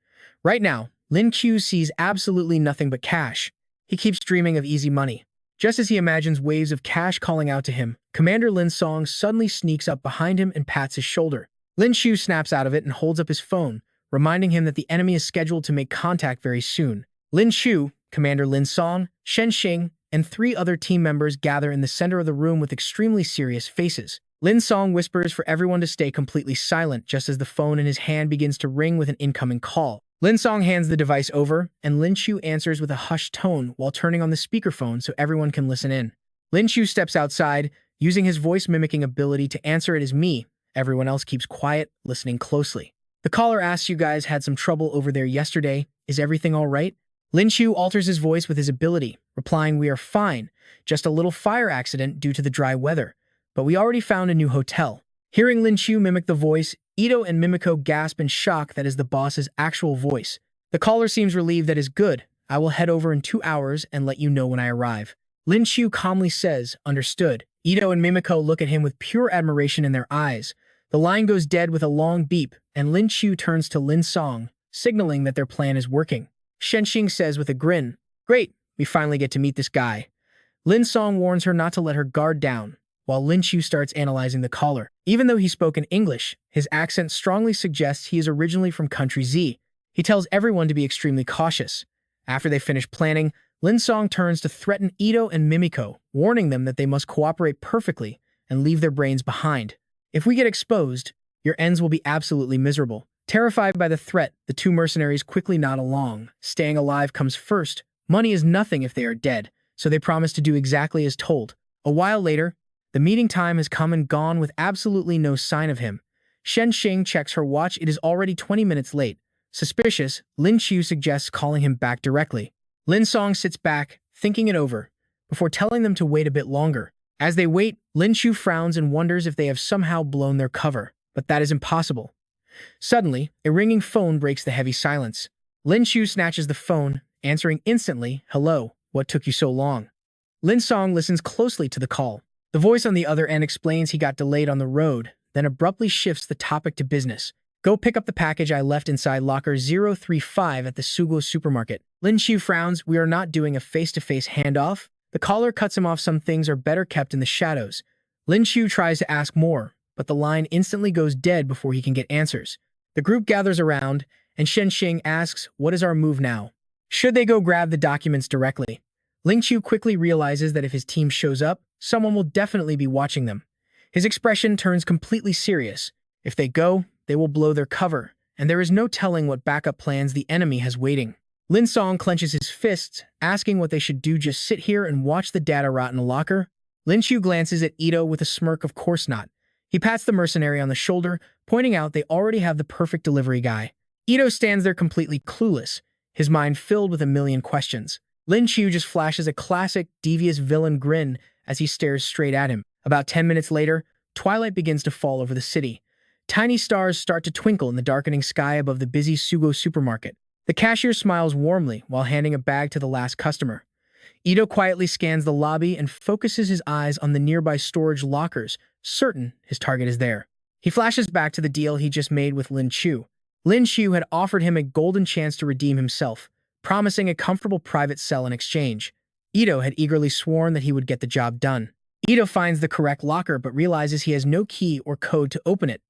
[SPEAKER 1] Right now, Lin Qiu sees absolutely nothing but cash. He keeps dreaming of easy money. Just as he imagines waves of cash calling out to him, Commander Lin Song suddenly sneaks up behind him and pats his shoulder. Lin Qiu snaps out of it and holds up his phone, reminding him that the enemy is scheduled to make contact very soon. Lin Qiu, Commander Lin Song, Shen Xing, and 3 other team members gather in the center of the room with extremely serious faces. Lin Song whispers for everyone to stay completely silent just as the phone in his hand begins to ring with an incoming call. Lin Song hands the device over, and Lin Qiu answers with a hushed tone while turning on the speakerphone so everyone can listen in. Lin Qiu steps outside, using his voice-mimicking ability to answer it as me. Everyone else keeps quiet, listening closely. The caller asks, you guys had some trouble over there yesterday. Is everything all right? Lin Qiu alters his voice with his ability, replying, we are fine, just a little fire accident due to the dry weather, but we already found a new hotel. Hearing Lin Qiu mimic the voice, Ito and Mimiko gasp in shock that is the boss's actual voice. The caller seems relieved that is good. I will head over in 2 hours and let you know when I arrive. Lin Qiu calmly says, understood. Ito and Mimiko look at him with pure admiration in their eyes. The line goes dead with a long beep, and Lin Qiu turns to Lin Song, signaling that their plan is working. Shen Xing says with a grin, great, we finally get to meet this guy. Lin Song warns her not to let her guard down, while Lin Qiu starts analyzing the caller. Even though he spoke in English, his accent strongly suggests he is originally from country Z. He tells everyone to be extremely cautious. After they finish planning, Lin Song turns to threaten Ito and Mimiko, warning them that they must cooperate perfectly and leave their brains behind. If we get exposed, your ends will be absolutely miserable. Terrified by the threat, the 2 mercenaries quickly nod along. Staying alive comes first. Money is nothing if they are dead, so they promise to do exactly as told. A while later, the meeting time has come and gone with absolutely no sign of him. Shen Xing checks her watch. It is already 20 minutes late. Suspicious, Lin Qiu suggests calling him back directly. Lin Song sits back, thinking it over, before telling them to wait a bit longer. As they wait, Lin Qiu frowns and wonders if they have somehow blown their cover, but that is impossible. Suddenly, a ringing phone breaks the heavy silence. Lin Qiu snatches the phone, answering instantly, hello, what took you so long? Lin Song listens closely to the call. The voice on the other end explains he got delayed on the road, then abruptly shifts the topic to business. Go pick up the package I left inside locker 035 at the Sugo supermarket. Lin Qiu frowns, we are not doing a face-to-face handoff. The caller cuts him off, some things are better kept in the shadows. Lin Qiu tries to ask more, but the line instantly goes dead before he can get answers. The group gathers around, and Shen Xing asks, what is our move now? Should they go grab the documents directly? Lin Qiu quickly realizes that if his team shows up, someone will definitely be watching them. His expression turns completely serious. If they go, they will blow their cover, and there is no telling what backup plans the enemy has waiting. Lin Song clenches his fists, asking what they should do. Just sit here and watch the data rot in a locker? Lin Qiu glances at Ito with a smirk. Of course not. He pats the mercenary on the shoulder, pointing out they already have the perfect delivery guy. Ito stands there completely clueless, his mind filled with a million questions. Lin Qiu just flashes a classic, devious villain grin as he stares straight at him. About 10 minutes later, twilight begins to fall over the city. Tiny stars start to twinkle in the darkening sky above the busy Sugo supermarket. The cashier smiles warmly while handing a bag to the last customer. Ito quietly scans the lobby and focuses his eyes on the nearby storage lockers, certain his target is there. He flashes back to the deal he just made with Lin Qiu. Lin Qiu had offered him a golden chance to redeem himself, promising a comfortable private cell in exchange. Ito had eagerly sworn that he would get the job done. Ito finds the correct locker but realizes he has no key or code to open it.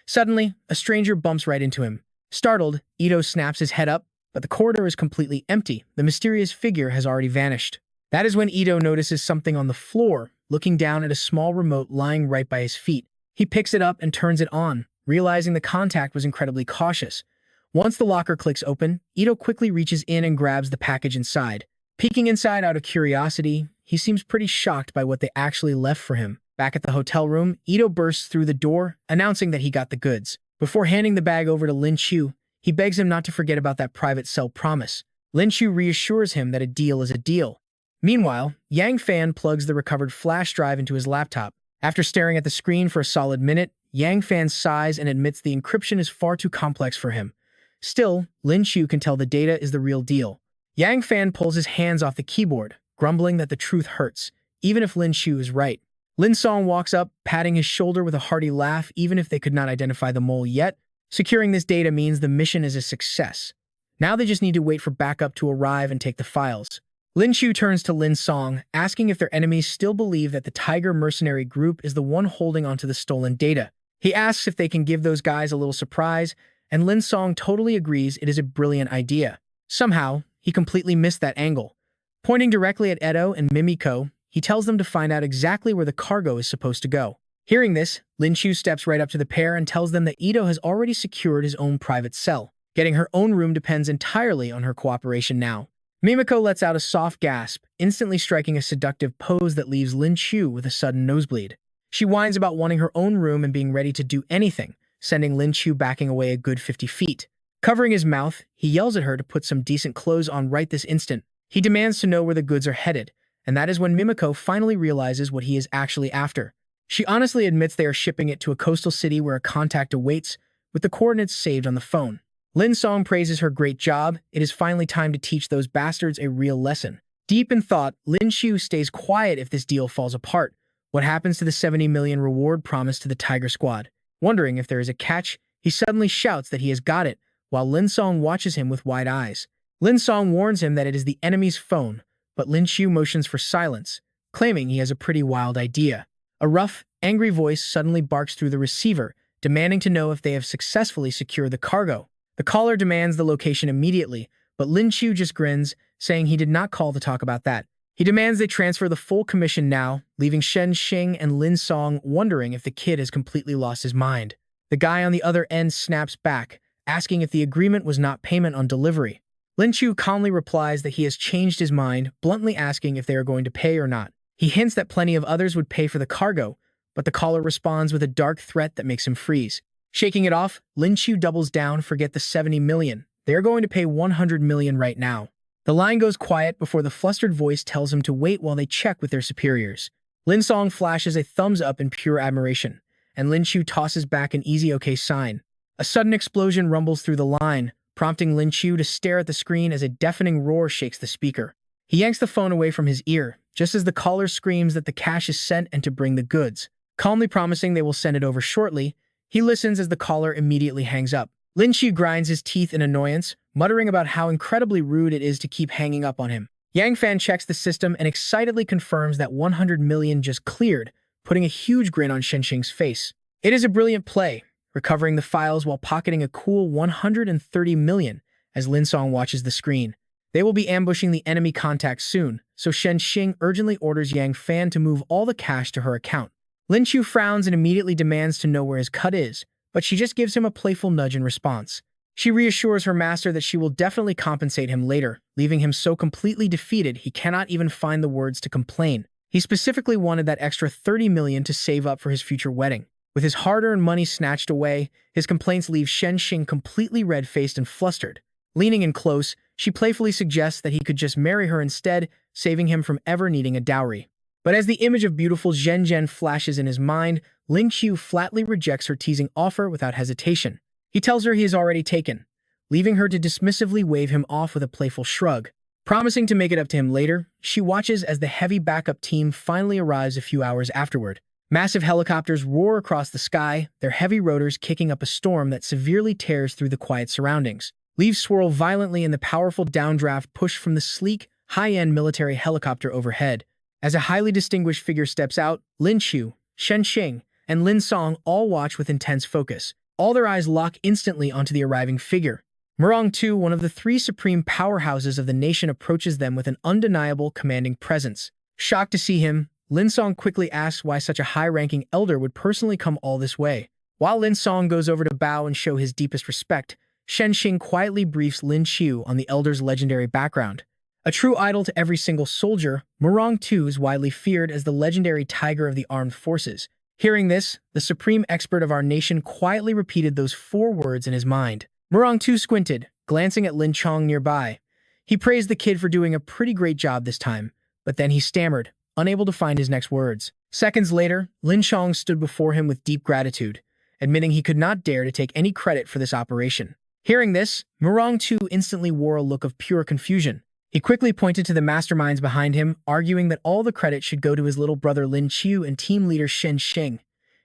[SPEAKER 1] Suddenly, a stranger bumps right into him. Startled, Ito snaps his head up, but the corridor is completely empty. The mysterious figure has already vanished. That is when Ito notices something on the floor, looking down at a small remote lying right by his feet. He picks it up and turns it on, realizing the contact was incredibly cautious. Once the locker clicks open, Ito quickly reaches in and grabs the package inside. Peeking inside out of curiosity, he seems pretty shocked by what they actually left for him. Back at the hotel room, Ito bursts through the door, announcing that he got the goods. Before handing the bag over to Lin Qiu, he begs him not to forget about that private cell promise. Lin Qiu reassures him that a deal is a deal. Meanwhile, Yang Fan plugs the recovered flash drive into his laptop. After staring at the screen for a solid minute, Yang Fan sighs and admits the encryption is far too complex for him. Still, Lin Qiu can tell the data is the real deal. Yang Fan pulls his hands off the keyboard, grumbling that the truth hurts, even if Lin Qiu is right. Lin Song walks up, patting his shoulder with a hearty laugh. Even if they could not identify the mole yet, securing this data means the mission is a success. Now they just need to wait for backup to arrive and take the files. Lin Qiu turns to Lin Song, asking if their enemies still believe that the Tiger mercenary group is the one holding onto the stolen data. He asks if they can give those guys a little surprise, and Lin Song totally agrees it is a brilliant idea. Somehow, he completely missed that angle. Pointing directly at Edo and Mimiko, he tells them to find out exactly where the cargo is supposed to go. Hearing this, Lin Qiu steps right up to the pair and tells them that Ito has already secured his own private cell. Getting her own room depends entirely on her cooperation now. Mimiko lets out a soft gasp, instantly striking a seductive pose that leaves Lin Qiu with a sudden nosebleed. She whines about wanting her own room and being ready to do anything, sending Lin Qiu backing away a good 50 feet. Covering his mouth, he yells at her to put some decent clothes on right this instant. He demands to know where the goods are headed, and that is when Mimiko finally realizes what he is actually after. She honestly admits they are shipping it to a coastal city where a contact awaits, with the coordinates saved on the phone. Lin Song praises her great job. It is finally time to teach those bastards a real lesson. Deep in thought, Lin Qiu stays quiet if this deal falls apart. What happens to the 70 million reward promised to the Tiger Squad? Wondering if there is a catch, he suddenly shouts that he has got it, while Lin Song watches him with wide eyes. Lin Song warns him that it is the enemy's phone, but Lin Qiu motions for silence, claiming he has a pretty wild idea. A rough, angry voice suddenly barks through the receiver, demanding to know if they have successfully secured the cargo. The caller demands the location immediately, but Lin Qiu just grins, saying he did not call to talk about that. He demands they transfer the full commission now, leaving Shen Xing and Lin Song wondering if the kid has completely lost his mind. The guy on the other end snaps back, asking if the agreement was not payment on delivery. Lin Qiu calmly replies that he has changed his mind, bluntly asking if they are going to pay or not. He hints that plenty of others would pay for the cargo, but the caller responds with a dark threat that makes him freeze. Shaking it off, Lin Qiu doubles down. Forget the 70 million. They are going to pay 100 million right now. The line goes quiet before the flustered voice tells him to wait while they check with their superiors. Lin Song flashes a thumbs up in pure admiration, and Lin Qiu tosses back an easy okay sign. A sudden explosion rumbles through the line, prompting Lin Qiu to stare at the screen as a deafening roar shakes the speaker. He yanks the phone away from his ear, just as the caller screams that the cash is sent and to bring the goods. Calmly promising they will send it over shortly, he listens as the caller immediately hangs up. Lin Qiu grinds his teeth in annoyance, muttering about how incredibly rude it is to keep hanging up on him. Yang Fan checks the system and excitedly confirms that 100 million just cleared, putting a huge grin on Shen Xing's face. It is a brilliant play, recovering the files while pocketing a cool 130 million as Lin Song watches the screen. They will be ambushing the enemy contact soon, so Shen Xing urgently orders Yang Fan to move all the cash to her account. Lin Qiu frowns and immediately demands to know where his cut is, but she just gives him a playful nudge in response. She reassures her master that she will definitely compensate him later, leaving him so completely defeated he cannot even find the words to complain. He specifically wanted that extra 30 million to save up for his future wedding. With his hard-earned money snatched away, his complaints leave Shen Xing completely red-faced and flustered. Leaning in close, she playfully suggests that he could just marry her instead, saving him from ever needing a dowry. But as the image of beautiful Zhen Zhen flashes in his mind, Lin Qiu flatly rejects her teasing offer without hesitation. He tells her he is already taken, leaving her to dismissively wave him off with a playful shrug. Promising to make it up to him later, she watches as the heavy backup team finally arrives a few hours afterward. Massive helicopters roar across the sky, their heavy rotors kicking up a storm that severely tears through the quiet surroundings. Leaves swirl violently in the powerful downdraft push from the sleek, high-end military helicopter overhead. As a highly distinguished figure steps out, Lin Qiu, Shen Xing, and Lin Song all watch with intense focus. All their eyes lock instantly onto the arriving figure. Murong Tu, one of the three supreme powerhouses of the nation, approaches them with an undeniable, commanding presence. Shocked to see him, Lin Song quickly asks why such a high-ranking elder would personally come all this way. While Lin Song goes over to bow and show his deepest respect, Shen Xing quietly briefs Lin Qiu on the elder's legendary background. A true idol to every single soldier, Murong Tu is widely feared as the legendary tiger of the armed forces. Hearing this, the supreme expert of our nation quietly repeated those 4 words in his mind. Murong Tu squinted, glancing at Lin Chong nearby. He praised the kid for doing a pretty great job this time, but then he stammered, unable to find his next words. Seconds later, Lin Chong stood before him with deep gratitude, admitting he could not dare to take any credit for this operation. Hearing this, Murong Tu instantly wore a look of pure confusion. He quickly pointed to the masterminds behind him, arguing that all the credit should go to his little brother Lin Qiu and team leader Shen Xing.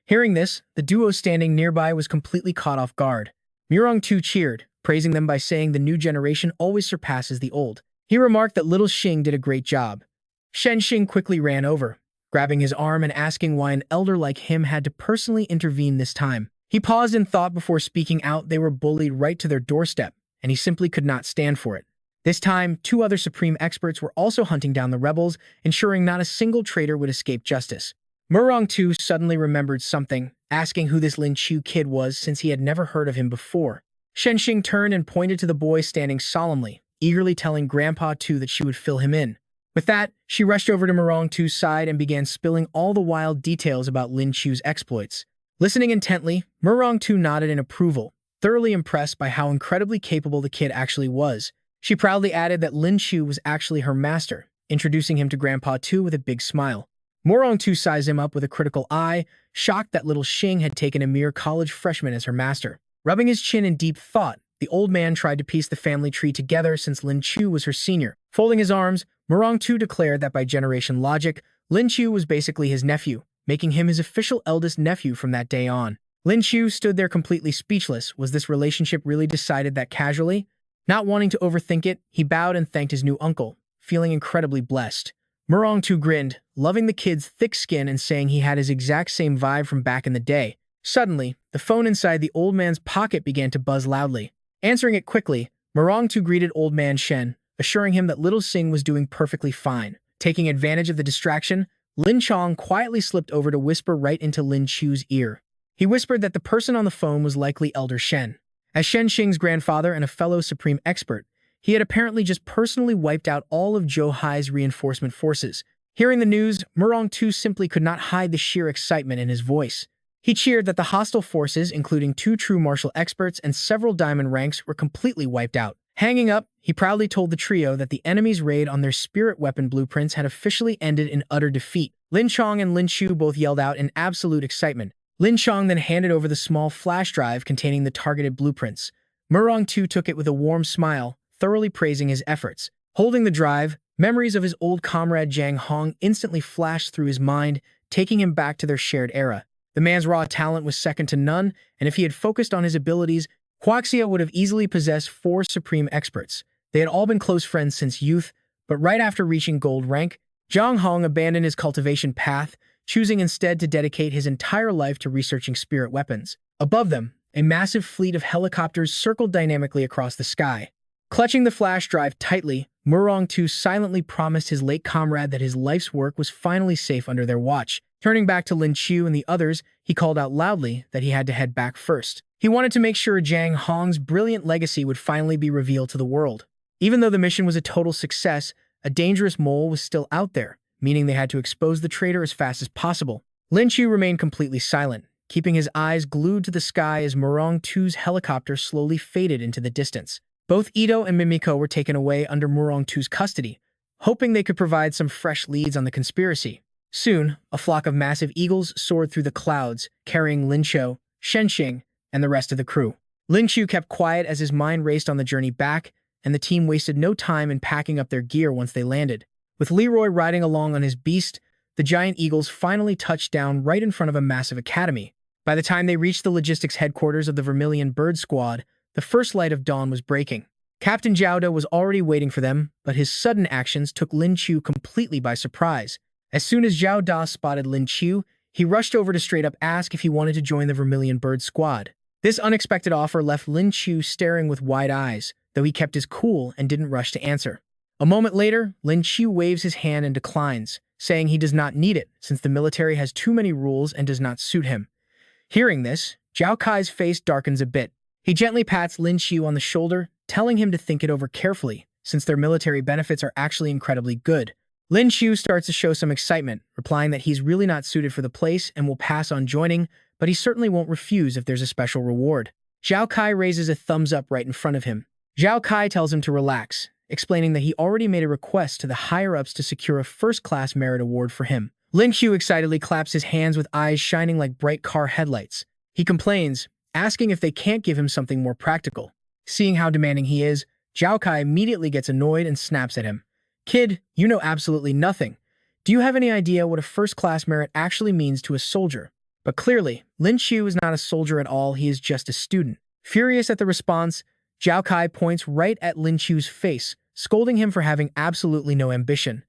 [SPEAKER 1] Hearing this, the duo standing nearby was completely caught off guard. Murong Tu cheered, praising them by saying the new generation always surpasses the old. He remarked that little Xing did a great job. Shen Xing quickly ran over, grabbing his arm and asking why an elder like him had to personally intervene this time. He paused in thought before speaking out. They were bullied right to their doorstep, and he simply could not stand for it. This time, 2 other supreme experts were also hunting down the rebels, ensuring not a single traitor would escape justice. Murong Tu suddenly remembered something, asking who this Lin Qiu kid was since he had never heard of him before. Shen Xing turned and pointed to the boy standing solemnly, eagerly telling Grandpa Tu that she would fill him in. With that, she rushed over to Murong Tu's side and began spilling all the wild details about Lin Qiu's exploits. Listening intently, Murong Tu nodded in approval, thoroughly impressed by how incredibly capable the kid actually was. She proudly added that Lin Qiu was actually her master, introducing him to Grandpa Tu with a big smile. Murong Tu sized him up with a critical eye, shocked that little Xing had taken a mere college freshman as her master. Rubbing his chin in deep thought, the old man tried to piece the family tree together since Lin Qiu was her senior. Folding his arms, Murong Tu declared that by generation logic, Lin Qiu was basically his nephew, making him his official eldest nephew from that day on. Lin Qiu stood there completely speechless. Was this relationship really decided that casually? Not wanting to overthink it, he bowed and thanked his new uncle, feeling incredibly blessed. Murong Tu grinned, loving the kid's thick skin and saying he had his exact same vibe from back in the day. Suddenly, the phone inside the old man's pocket began to buzz loudly. Answering it quickly, Murong Tu greeted old man Shen, assuring him that little Xing was doing perfectly fine. Taking advantage of the distraction, Lin Chong quietly slipped over to whisper right into Lin Qiu's ear. He whispered that the person on the phone was likely Elder Shen. As Shen Xing's grandfather and a fellow supreme expert, he had apparently just personally wiped out all of Zhou Hai's reinforcement forces. Hearing the news, Murong Tu simply could not hide the sheer excitement in his voice. He cheered that the hostile forces, including 2 true martial experts and several diamond ranks, were completely wiped out. Hanging up, he proudly told the trio that the enemy's raid on their spirit weapon blueprints had officially ended in utter defeat. Lin Chong and Lin Qiu both yelled out in absolute excitement. Lin Chong then handed over the small flash drive containing the targeted blueprints. Murong Tu took it with a warm smile, thoroughly praising his efforts. Holding the drive, memories of his old comrade Zhang Hong instantly flashed through his mind, taking him back to their shared era. The man's raw talent was second to none, and if he had focused on his abilities, Huaxia would have easily possessed 4 supreme experts. They had all been close friends since youth, but right after reaching gold rank, Zhang Hong abandoned his cultivation path, choosing instead to dedicate his entire life to researching spirit weapons. Above them, a massive fleet of helicopters circled dynamically across the sky. Clutching the flash drive tightly, Murong-Tu silently promised his late comrade that his life's work was finally safe under their watch. Turning back to Lin Qiu and the others, he called out loudly that he had to head back first. He wanted to make sure Jiang Hong's brilliant legacy would finally be revealed to the world. Even though the mission was a total success, a dangerous mole was still out there, meaning they had to expose the traitor as fast as possible. Lin Qiu remained completely silent, keeping his eyes glued to the sky as Murong-Tu's helicopter slowly faded into the distance. Both Ito and Mimiko were taken away under Murong-Tu's custody, hoping they could provide some fresh leads on the conspiracy. Soon, a flock of massive eagles soared through the clouds, carrying Lin Qiu, Shenxing, and the rest of the crew. Lin Qiu kept quiet as his mind raced on the journey back, and the team wasted no time in packing up their gear once they landed. With Leroy riding along on his beast, the giant eagles finally touched down right in front of a massive academy. By the time they reached the logistics headquarters of the Vermilion Bird Squad, the first light of dawn was breaking. Captain Jiaoda was already waiting for them, but his sudden actions took Lin Qiu completely by surprise. As soon as Jiaoda spotted Lin Qiu, he rushed over to straight up ask if he wanted to join the Vermilion Bird Squad. This unexpected offer left Lin Qiu staring with wide eyes, though he kept his cool and didn't rush to answer. A moment later, Lin Qiu waves his hand and declines, saying he does not need it since the military has too many rules and does not suit him. Hearing this, Zhao Kai's face darkens a bit. He gently pats Lin Qiu on the shoulder, telling him to think it over carefully, since their military benefits are actually incredibly good. Lin Qiu starts to show some excitement, replying that he's really not suited for the place and will pass on joining, but he certainly won't refuse if there's a special reward. Zhao Kai raises a thumbs up right in front of him. Zhao Kai tells him to relax, explaining that he already made a request to the higher-ups to secure a first-class merit award for him. Lin Qiu excitedly claps his hands with eyes shining like bright car headlights. He complains, asking if they can't give him something more practical. Seeing how demanding he is, Zhao Kai immediately gets annoyed and snaps at him. "Kid, you know absolutely nothing. Do you have any idea what a first-class merit actually means to a soldier?" But clearly, Lin Qiu is not a soldier at all, he is just a student. Furious at the response, Zhao Kai points right at Lin Qiu's face, scolding him for having absolutely no ambition.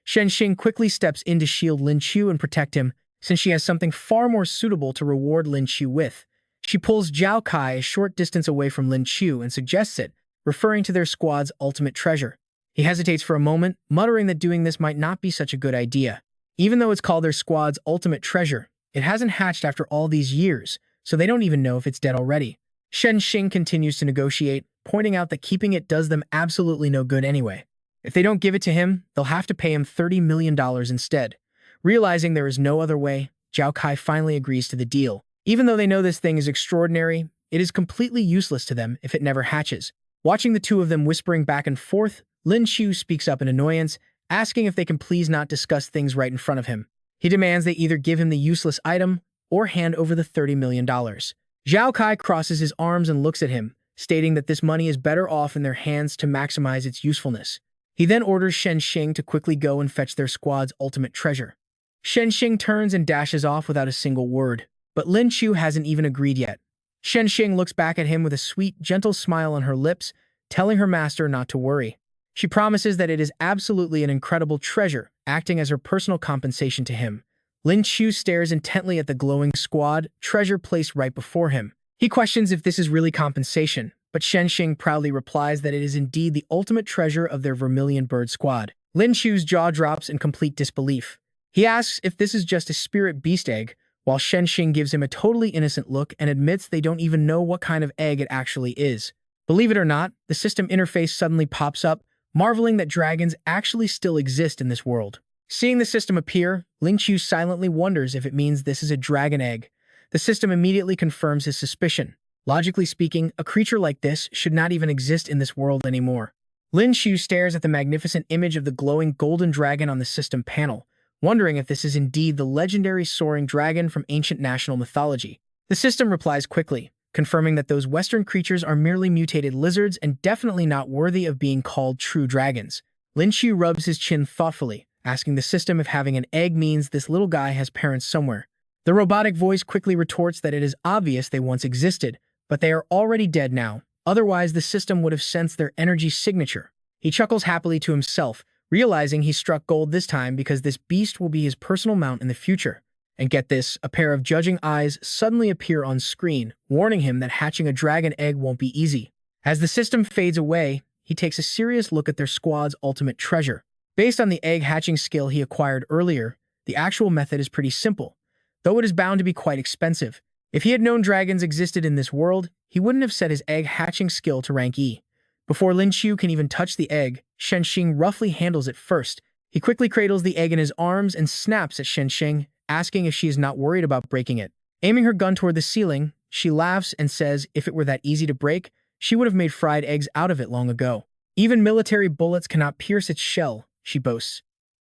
[SPEAKER 1] Shenxing quickly steps in to shield Lin Qiu and protect him, since she has something far more suitable to reward Lin Qiu with. She pulls Zhao Kai a short distance away from Lin Qiu and suggests it, referring to their squad's ultimate treasure. He hesitates for a moment, muttering that doing this might not be such a good idea. Even though it's called their squad's ultimate treasure, it hasn't hatched after all these years, so they don't even know if it's dead already. Shenxing continues to negotiate, pointing out that keeping it does them absolutely no good anyway. If they don't give it to him, they'll have to pay him $30 million instead. Realizing there is no other way, Zhao Kai finally agrees to the deal. Even though they know this thing is extraordinary, it is completely useless to them if it never hatches. Watching the two of them whispering back and forth, Lin Qiu speaks up in annoyance, asking if they can please not discuss things right in front of him. He demands they either give him the useless item or hand over the $30 million. Zhao Kai crosses his arms and looks at him, stating that this money is better off in their hands to maximize its usefulness. He then orders Shenxing to quickly go and fetch their squad's ultimate treasure. Shenxing turns and dashes off without a single word, but Lin Qiu hasn't even agreed yet. Shenxing looks back at him with a sweet, gentle smile on her lips, telling her master not to worry. She promises that it is absolutely an incredible treasure, acting as her personal compensation to him. Lin Qiu stares intently at the glowing squad treasure placed right before him. He questions if this is really compensation, but Shenxing proudly replies that it is indeed the ultimate treasure of their Vermilion Bird Squad. Lin Qiu's jaw drops in complete disbelief. He asks if this is just a spirit beast egg, while Shenxing gives him a totally innocent look and admits they don't even know what kind of egg it actually is. Believe it or not, the system interface suddenly pops up, marveling that dragons actually still exist in this world. Seeing the system appear, Lin Qiu silently wonders if it means this is a dragon egg. The system immediately confirms his suspicion. Logically speaking, a creature like this should not even exist in this world anymore. Lin Qiu stares at the magnificent image of the glowing golden dragon on the system panel, wondering if this is indeed the legendary soaring dragon from ancient national mythology. The system replies quickly, confirming that those Western creatures are merely mutated lizards and definitely not worthy of being called true dragons. Lin Qiu rubs his chin thoughtfully, asking the system if having an egg means this little guy has parents somewhere. The robotic voice quickly retorts that it is obvious they once existed, but they are already dead now. Otherwise, the system would have sensed their energy signature. He chuckles happily to himself, realizing he struck gold this time because this beast will be his personal mount in the future. And get this, a pair of judging eyes suddenly appear on screen, warning him that hatching a dragon egg won't be easy. As the system fades away, he takes a serious look at their squad's ultimate treasure. Based on the egg hatching skill he acquired earlier, the actual method is pretty simple, though it is bound to be quite expensive. If he had known dragons existed in this world, he wouldn't have set his egg hatching skill to rank E. Before Lin Qiu can even touch the egg, Shenxing roughly handles it first. He quickly cradles the egg in his arms and snaps at Shenxing, asking if she is not worried about breaking it. Aiming her gun toward the ceiling, she laughs and says if it were that easy to break, she would have made fried eggs out of it long ago. Even military bullets cannot pierce its shell, she boasts.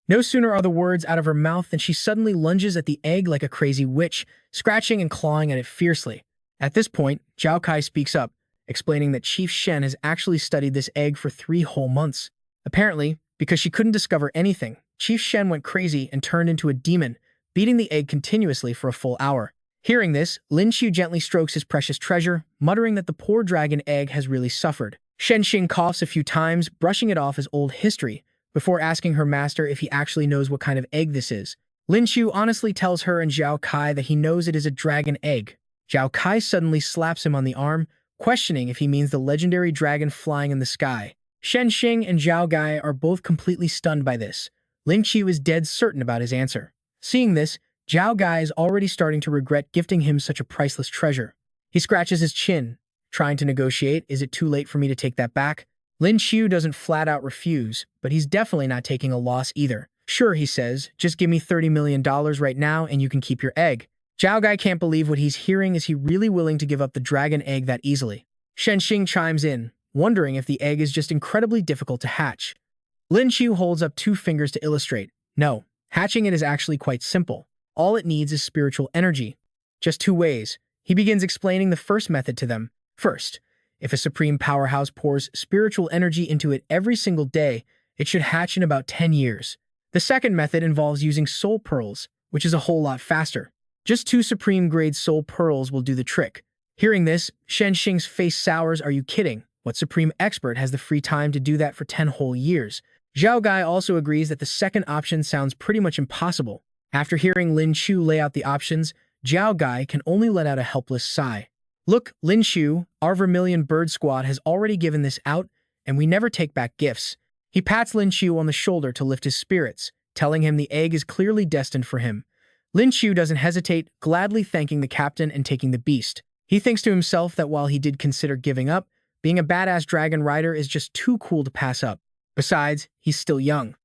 [SPEAKER 1] No sooner are the words out of her mouth than she suddenly lunges at the egg like a crazy witch, scratching and clawing at it fiercely. At this point, Zhao Kai speaks up, explaining that Chief Shen has actually studied this egg for 3 whole months. Apparently, because she couldn't discover anything, Chief Shen went crazy and turned into a demon, beating the egg continuously for a full hour. Hearing this, Lin Qiu gently strokes his precious treasure, muttering that the poor dragon egg has really suffered. Shenxing coughs a few times, brushing it off as old history, before asking her master if he actually knows what kind of egg this is. Lin Qiu honestly tells her and Zhao Kai that he knows it is a dragon egg. Zhao Kai suddenly slaps him on the arm, questioning if he means the legendary dragon flying in the sky. Shenxing and Zhao Kai are both completely stunned by this. Lin Qiu is dead certain about his answer. Seeing this, Zhao Kai is already starting to regret gifting him such a priceless treasure. He scratches his chin, trying to negotiate. Is it too late for me to take that back? Lin Qiu doesn't flat out refuse, but he's definitely not taking a loss either. Sure, he says, just give me $30 million right now and you can keep your egg. Zhao Kai can't believe what he's hearing. Is he really willing to give up the dragon egg that easily? Shenxing chimes in, wondering if the egg is just incredibly difficult to hatch. Lin Qiu holds up 2 fingers to illustrate. No, hatching it is actually quite simple. All it needs is spiritual energy. Just 2 ways. He begins explaining the first method to them. First, if a supreme powerhouse pours spiritual energy into it every single day, it should hatch in about 10 years. The second method involves using soul pearls, which is a whole lot faster. Just 2 supreme-grade soul pearls will do the trick. Hearing this, Shenxing's face sours. Are you kidding? What supreme expert has the free time to do that for 10 whole years? Zhao Kai also agrees that the second option sounds pretty much impossible. After hearing Lin Qiu lay out the options, Zhao Kai can only let out a helpless sigh. Look, Lin Qiu, our Vermilion Bird Squad has already given this out, and we never take back gifts. He pats Lin Qiu on the shoulder to lift his spirits, telling him the egg is clearly destined for him. Lin Qiu doesn't hesitate, gladly thanking the captain and taking the beast. He thinks to himself that while he did consider giving up, being a badass dragon rider is just too cool to pass up. Besides, he's still young.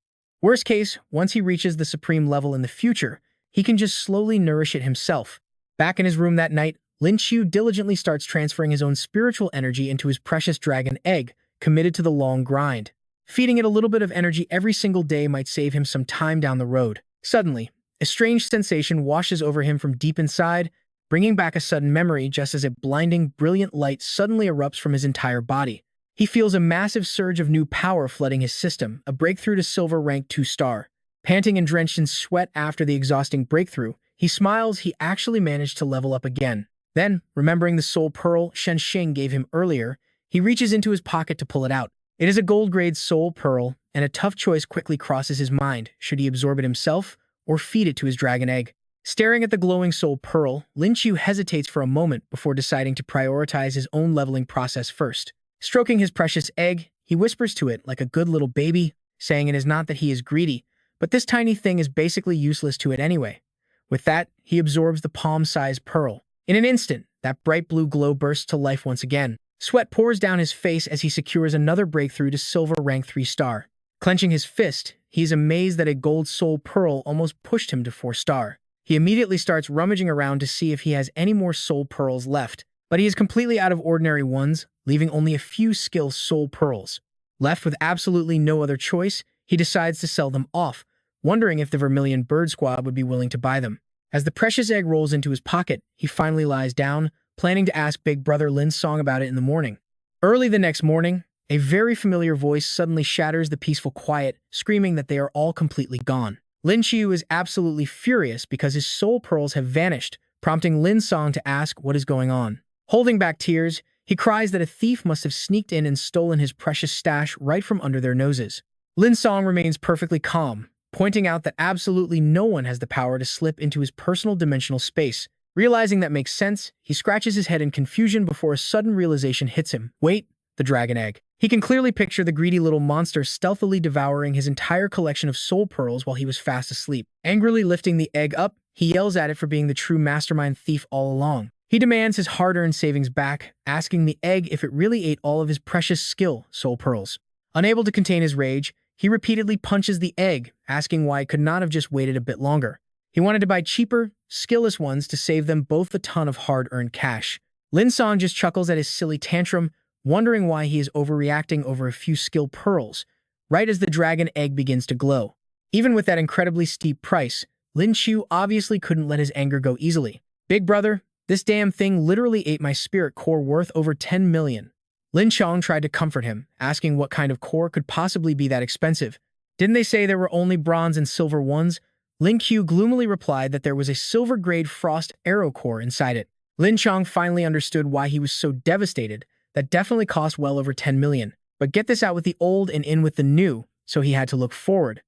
[SPEAKER 1] Worst case, once he reaches the supreme level in the future, he can just slowly nourish it himself. Back in his room that night, Lin Qiu diligently starts transferring his own spiritual energy into his precious dragon egg, committed to the long grind. Feeding it a little bit of energy every single day might save him some time down the road. Suddenly, a strange sensation washes over him from deep inside, bringing back a sudden memory just as a blinding, brilliant light suddenly erupts from his entire body. He feels a massive surge of new power flooding his system, a breakthrough to silver rank 2-star. Panting and drenched in sweat after the exhausting breakthrough, he smiles. He actually managed to level up again. Then, remembering the soul pearl Shenxing gave him earlier, he reaches into his pocket to pull it out. It is a gold-grade soul pearl, and a tough choice quickly crosses his mind. Should he absorb it himself, or feed it to his dragon egg? Staring at the glowing soul pearl, Lin Qiu hesitates for a moment before deciding to prioritize his own leveling process first. Stroking his precious egg, he whispers to it like a good little baby, saying it is not that he is greedy, but this tiny thing is basically useless to it anyway. With that, he absorbs the palm-sized pearl. In an instant, that bright blue glow bursts to life once again. Sweat pours down his face as he secures another breakthrough to silver rank 3-star. Clenching his fist, he is amazed that a gold soul pearl almost pushed him to 4-star. He immediately starts rummaging around to see if he has any more soul pearls left, but he is completely out of ordinary ones, leaving only a few skill soul pearls. Left with absolutely no other choice, he decides to sell them off, wondering if the Vermilion Bird Squad would be willing to buy them. As the precious egg rolls into his pocket, he finally lies down, planning to ask Big Brother Lin Song about it in the morning. Early the next morning, a very familiar voice suddenly shatters the peaceful quiet, screaming that they are all completely gone. Lin Qiu is absolutely furious because his soul pearls have vanished, prompting Lin Song to ask what is going on. Holding back tears, he cries that a thief must have sneaked in and stolen his precious stash right from under their noses. Lin Song remains perfectly calm, pointing out that absolutely no one has the power to slip into his personal dimensional space. Realizing that makes sense, he scratches his head in confusion before a sudden realization hits him. Wait, the dragon egg. He can clearly picture the greedy little monster stealthily devouring his entire collection of soul pearls while he was fast asleep. Angrily lifting the egg up, he yells at it for being the true mastermind thief all along. He demands his hard-earned savings back, asking the egg if it really ate all of his precious soul pearls. Unable to contain his rage, he repeatedly punches the egg, asking why it could not have just waited a bit longer. He wanted to buy cheaper, skillless ones to save them both a ton of hard-earned cash. Lin Song just chuckles at his silly tantrum, wondering why he is overreacting over a few skill pearls, right as the dragon egg begins to glow. Even with that incredibly steep price, Lin Qiu obviously couldn't let his anger go easily. "Big brother, this damn thing literally ate my spirit core worth over 10 million. Lin Chong tried to comfort him, asking what kind of core could possibly be that expensive. "Didn't they say there were only bronze and silver ones?" Lin Qiu gloomily replied that there was a silver-grade frost arrow core inside it. Lin Chong finally understood why he was so devastated. That definitely cost well over 10 million. But get this out with the old and in with the new, so he had to look forward.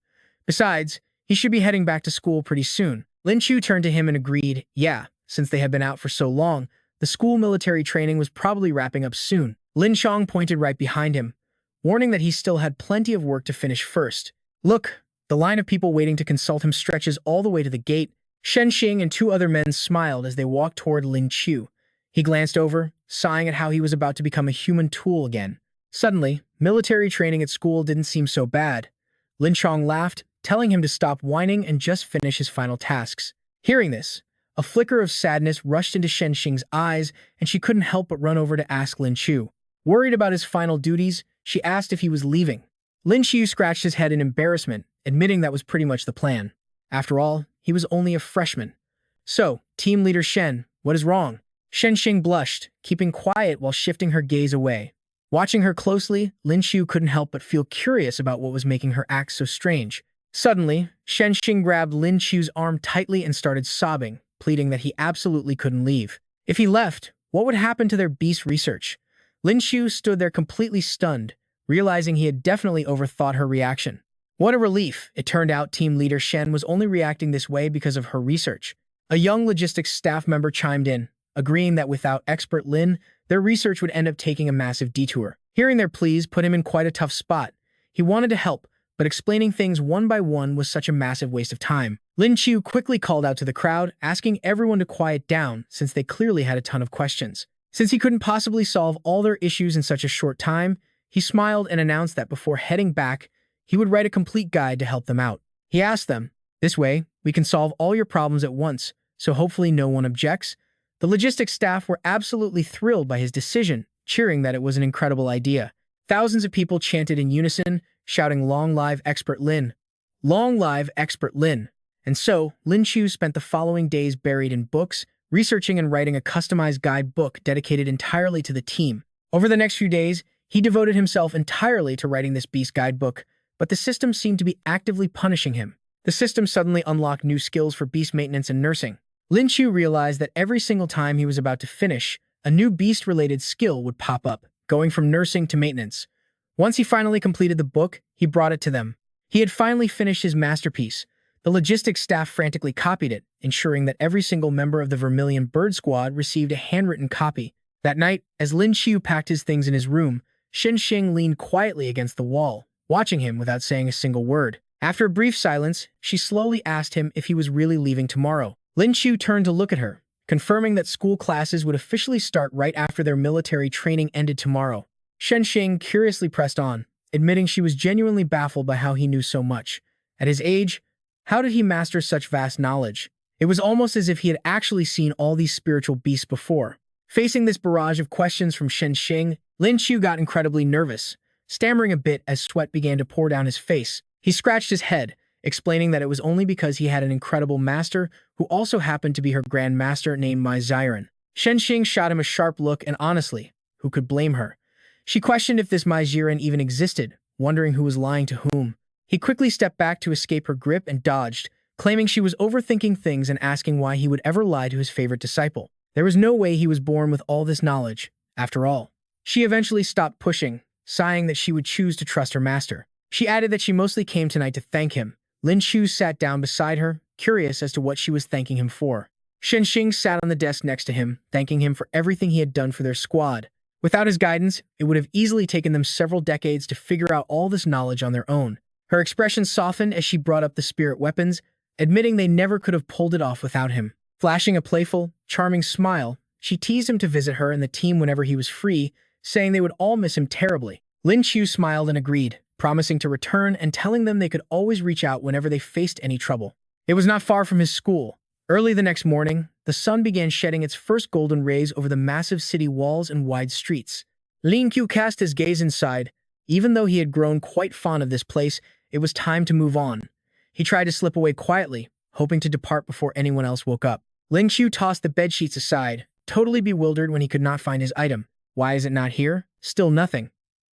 [SPEAKER 1] Besides, he should be heading back to school pretty soon. Lin Qiu turned to him and agreed, yeah, since they had been out for so long, the school military training was probably wrapping up soon. Lin Chong pointed right behind him, warning that he still had plenty of work to finish first. Look, the line of people waiting to consult him stretches all the way to the gate. Shen Xing and two other men smiled as they walked toward Lin Qiu. He glanced over, sighing at how he was about to become a human tool again. Suddenly, military training at school didn't seem so bad. Lin Chong laughed, telling him to stop whining and just finish his final tasks. Hearing this, a flicker of sadness rushed into Shen Xing's eyes, and she couldn't help but run over to ask Lin Qiu. Worried about his final duties, she asked if he was leaving. Lin Qiu scratched his head in embarrassment, admitting that was pretty much the plan. After all, he was only a freshman. "So, team leader Shen, what is wrong?" Shen Xing blushed, keeping quiet while shifting her gaze away. Watching her closely, Lin Qiu couldn't help but feel curious about what was making her act so strange. Suddenly, Shen Xing grabbed Lin Qiu's arm tightly and started sobbing, pleading that he absolutely couldn't leave. If he left, what would happen to their beast research? Lin Qiu stood there completely stunned, realizing he had definitely overthought her reaction. What a relief! It turned out team leader Shen was only reacting this way because of her research. A young logistics staff member chimed in, agreeing that without expert Lin, their research would end up taking a massive detour. Hearing their pleas put him in quite a tough spot. He wanted to help, but explaining things one by one was such a massive waste of time. Lin Qiu quickly called out to the crowd, asking everyone to quiet down since they clearly had a ton of questions. Since he couldn't possibly solve all their issues in such a short time, he smiled and announced that before heading back, he would write a complete guide to help them out. He asked them, "This way, we can solve all your problems at once, so hopefully no one objects." The logistics staff were absolutely thrilled by his decision, cheering that it was an incredible idea. Thousands of people chanted in unison, shouting "Long live Expert Lin! Long live Expert Lin!" And so, Lin Qiu spent the following days buried in books, researching and writing a customized guidebook dedicated entirely to the team. Over the next few days, he devoted himself entirely to writing this beast guidebook, but the system seemed to be actively punishing him. The system suddenly unlocked new skills for beast maintenance and nursing. Lin Qiu realized that every single time he was about to finish, a new beast-related skill would pop up, going from nursing to maintenance. Once he finally completed the book, he brought it to them. He had finally finished his masterpiece. The logistics staff frantically copied it, ensuring that every single member of the Vermilion Bird Squad received a handwritten copy. That night, as Lin Qiu packed his things in his room, Shen Xing leaned quietly against the wall, watching him without saying a single word. After a brief silence, she slowly asked him if he was really leaving tomorrow. Lin Qiu turned to look at her, confirming that school classes would officially start right after their military training ended tomorrow. Shen Xing curiously pressed on, admitting she was genuinely baffled by how he knew so much. At his age, how did he master such vast knowledge? It was almost as if he had actually seen all these spiritual beasts before. Facing this barrage of questions from Shen Xing, Lin Qiu got incredibly nervous, stammering a bit as sweat began to pour down his face. He scratched his head, explaining that it was only because he had an incredible master who also happened to be her grand master named Mai Ziren. Shen Xing shot him a sharp look, and honestly, who could blame her? She questioned if this Mai Ziren even existed, wondering who was lying to whom. He quickly stepped back to escape her grip and dodged, claiming she was overthinking things and asking why he would ever lie to his favorite disciple. There was no way he was born with all this knowledge, after all. She eventually stopped pushing, sighing that she would choose to trust her master. She added that she mostly came tonight to thank him. Lin Qiu sat down beside her, curious as to what she was thanking him for. Shen Xing sat on the desk next to him, thanking him for everything he had done for their squad. Without his guidance, it would have easily taken them several decades to figure out all this knowledge on their own. Her expression softened as she brought up the spirit weapons, admitting they never could have pulled it off without him. Flashing a playful, charming smile, she teased him to visit her and the team whenever he was free, saying they would all miss him terribly. Lin Qiu smiled and agreed, promising to return and telling them they could always reach out whenever they faced any trouble. It was not far from his school. Early the next morning, the sun began shedding its first golden rays over the massive city walls and wide streets. Lin Qiu cast his gaze inside. Even though he had grown quite fond of this place, it was time to move on. He tried to slip away quietly, hoping to depart before anyone else woke up. Lin Qiu tossed the bedsheets aside, totally bewildered when he could not find his item. Why is it not here? Still nothing.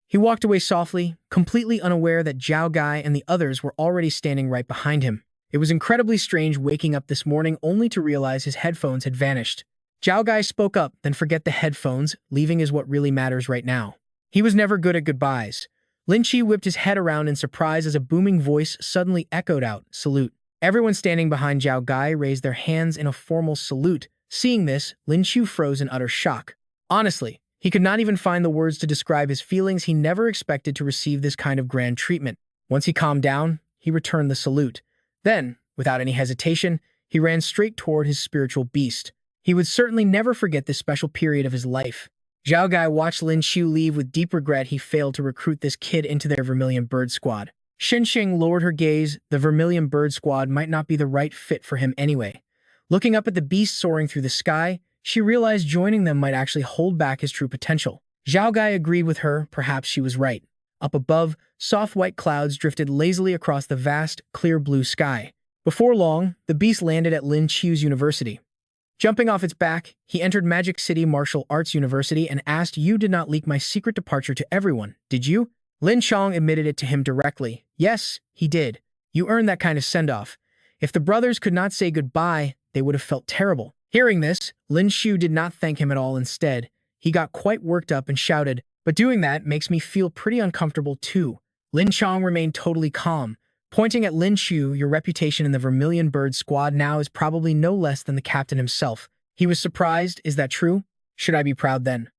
[SPEAKER 1] He walked away softly, completely unaware that Zhao Gai and the others were already standing right behind him. It was incredibly strange waking up this morning only to realize his headphones had vanished. Zhao Gai spoke up, then forget the headphones, leaving is what really matters right now. He was never good at goodbyes. Lin Qiu whipped his head around in surprise as a booming voice suddenly echoed out, "Salute." Everyone standing behind Zhao Gai raised their hands in a formal salute. Seeing this, Lin Qiu froze in utter shock. Honestly, he could not even find the words to describe his feelings. He never expected to receive this kind of grand treatment. Once he calmed down, he returned the salute. Then, without any hesitation, he ran straight toward his spiritual beast. He would certainly never forget this special period of his life. Zhao Gai watched Lin Qiu leave with deep regret. He failed to recruit this kid into their Vermilion Bird Squad. Xinxing lowered her gaze. The Vermilion Bird Squad might not be the right fit for him anyway. Looking up at the beast soaring through the sky, she realized joining them might actually hold back his true potential. Zhao Gai agreed with her. Perhaps she was right. Up above, soft white clouds drifted lazily across the vast, clear blue sky. Before long, the beast landed at Lin Qiu's university. Jumping off its back, he entered Magic City Martial Arts University and asked, "You did not leak my secret departure to everyone, did you?" Lin Chong admitted it to him directly. Yes, he did. You earned that kind of send-off. If the brothers could not say goodbye, they would have felt terrible. Hearing this, Lin Qiu did not thank him at all. Instead, he got quite worked up and shouted, "But doing that makes me feel pretty uncomfortable too." Lin Chong remained totally calm. Pointing at Lin Qiu, "Your reputation in the Vermilion Bird Squad now is probably no less than the captain himself." He was surprised. Is that true? Should I be proud then?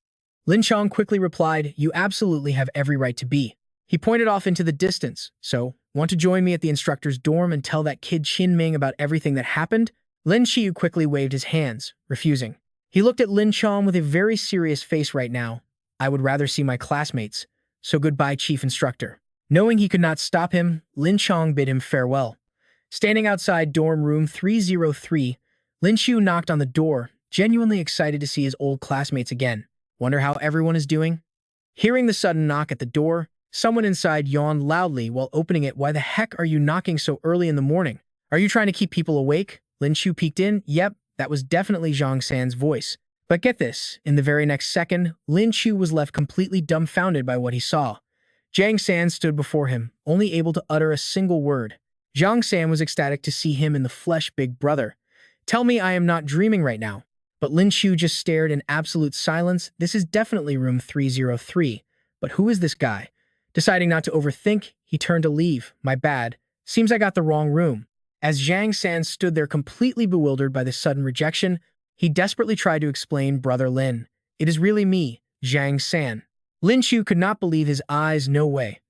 [SPEAKER 1] Lin Chong quickly replied, "You absolutely have every right to be." He pointed off into the distance. "So, want to join me at the instructor's dorm and tell that kid Qin Ming about everything that happened?" Lin Qiu quickly waved his hands, refusing. He looked at Lin Chong with a very serious face right now. "I would rather see my classmates. So goodbye, Chief Instructor." Knowing he could not stop him, Lin Chong bid him farewell. Standing outside dorm room 303, Lin Qiu knocked on the door, genuinely excited to see his old classmates again. Wonder how everyone is doing? Hearing the sudden knock at the door, someone inside yawned loudly while opening it. "Why the heck are you knocking so early in the morning? Are you trying to keep people awake?" Lin Qiu peeked in. Yep, that was definitely Zhang San's voice. But get this, in the very next second, Lin Qiu was left completely dumbfounded by what he saw. Zhang San stood before him, only able to utter a single word. Zhang San was ecstatic to see him in the flesh. "Big brother, tell me I am not dreaming right now." But Lin Qiu just stared in absolute silence. This is definitely room 303. But who is this guy? Deciding not to overthink, he turned to leave. "My bad. Seems I got the wrong room." As Zhang San stood there completely bewildered by the sudden rejection, he desperately tried to explain, "Brother Lin, it is really me, Zhang San." Lin Qiu could not believe his eyes. No way.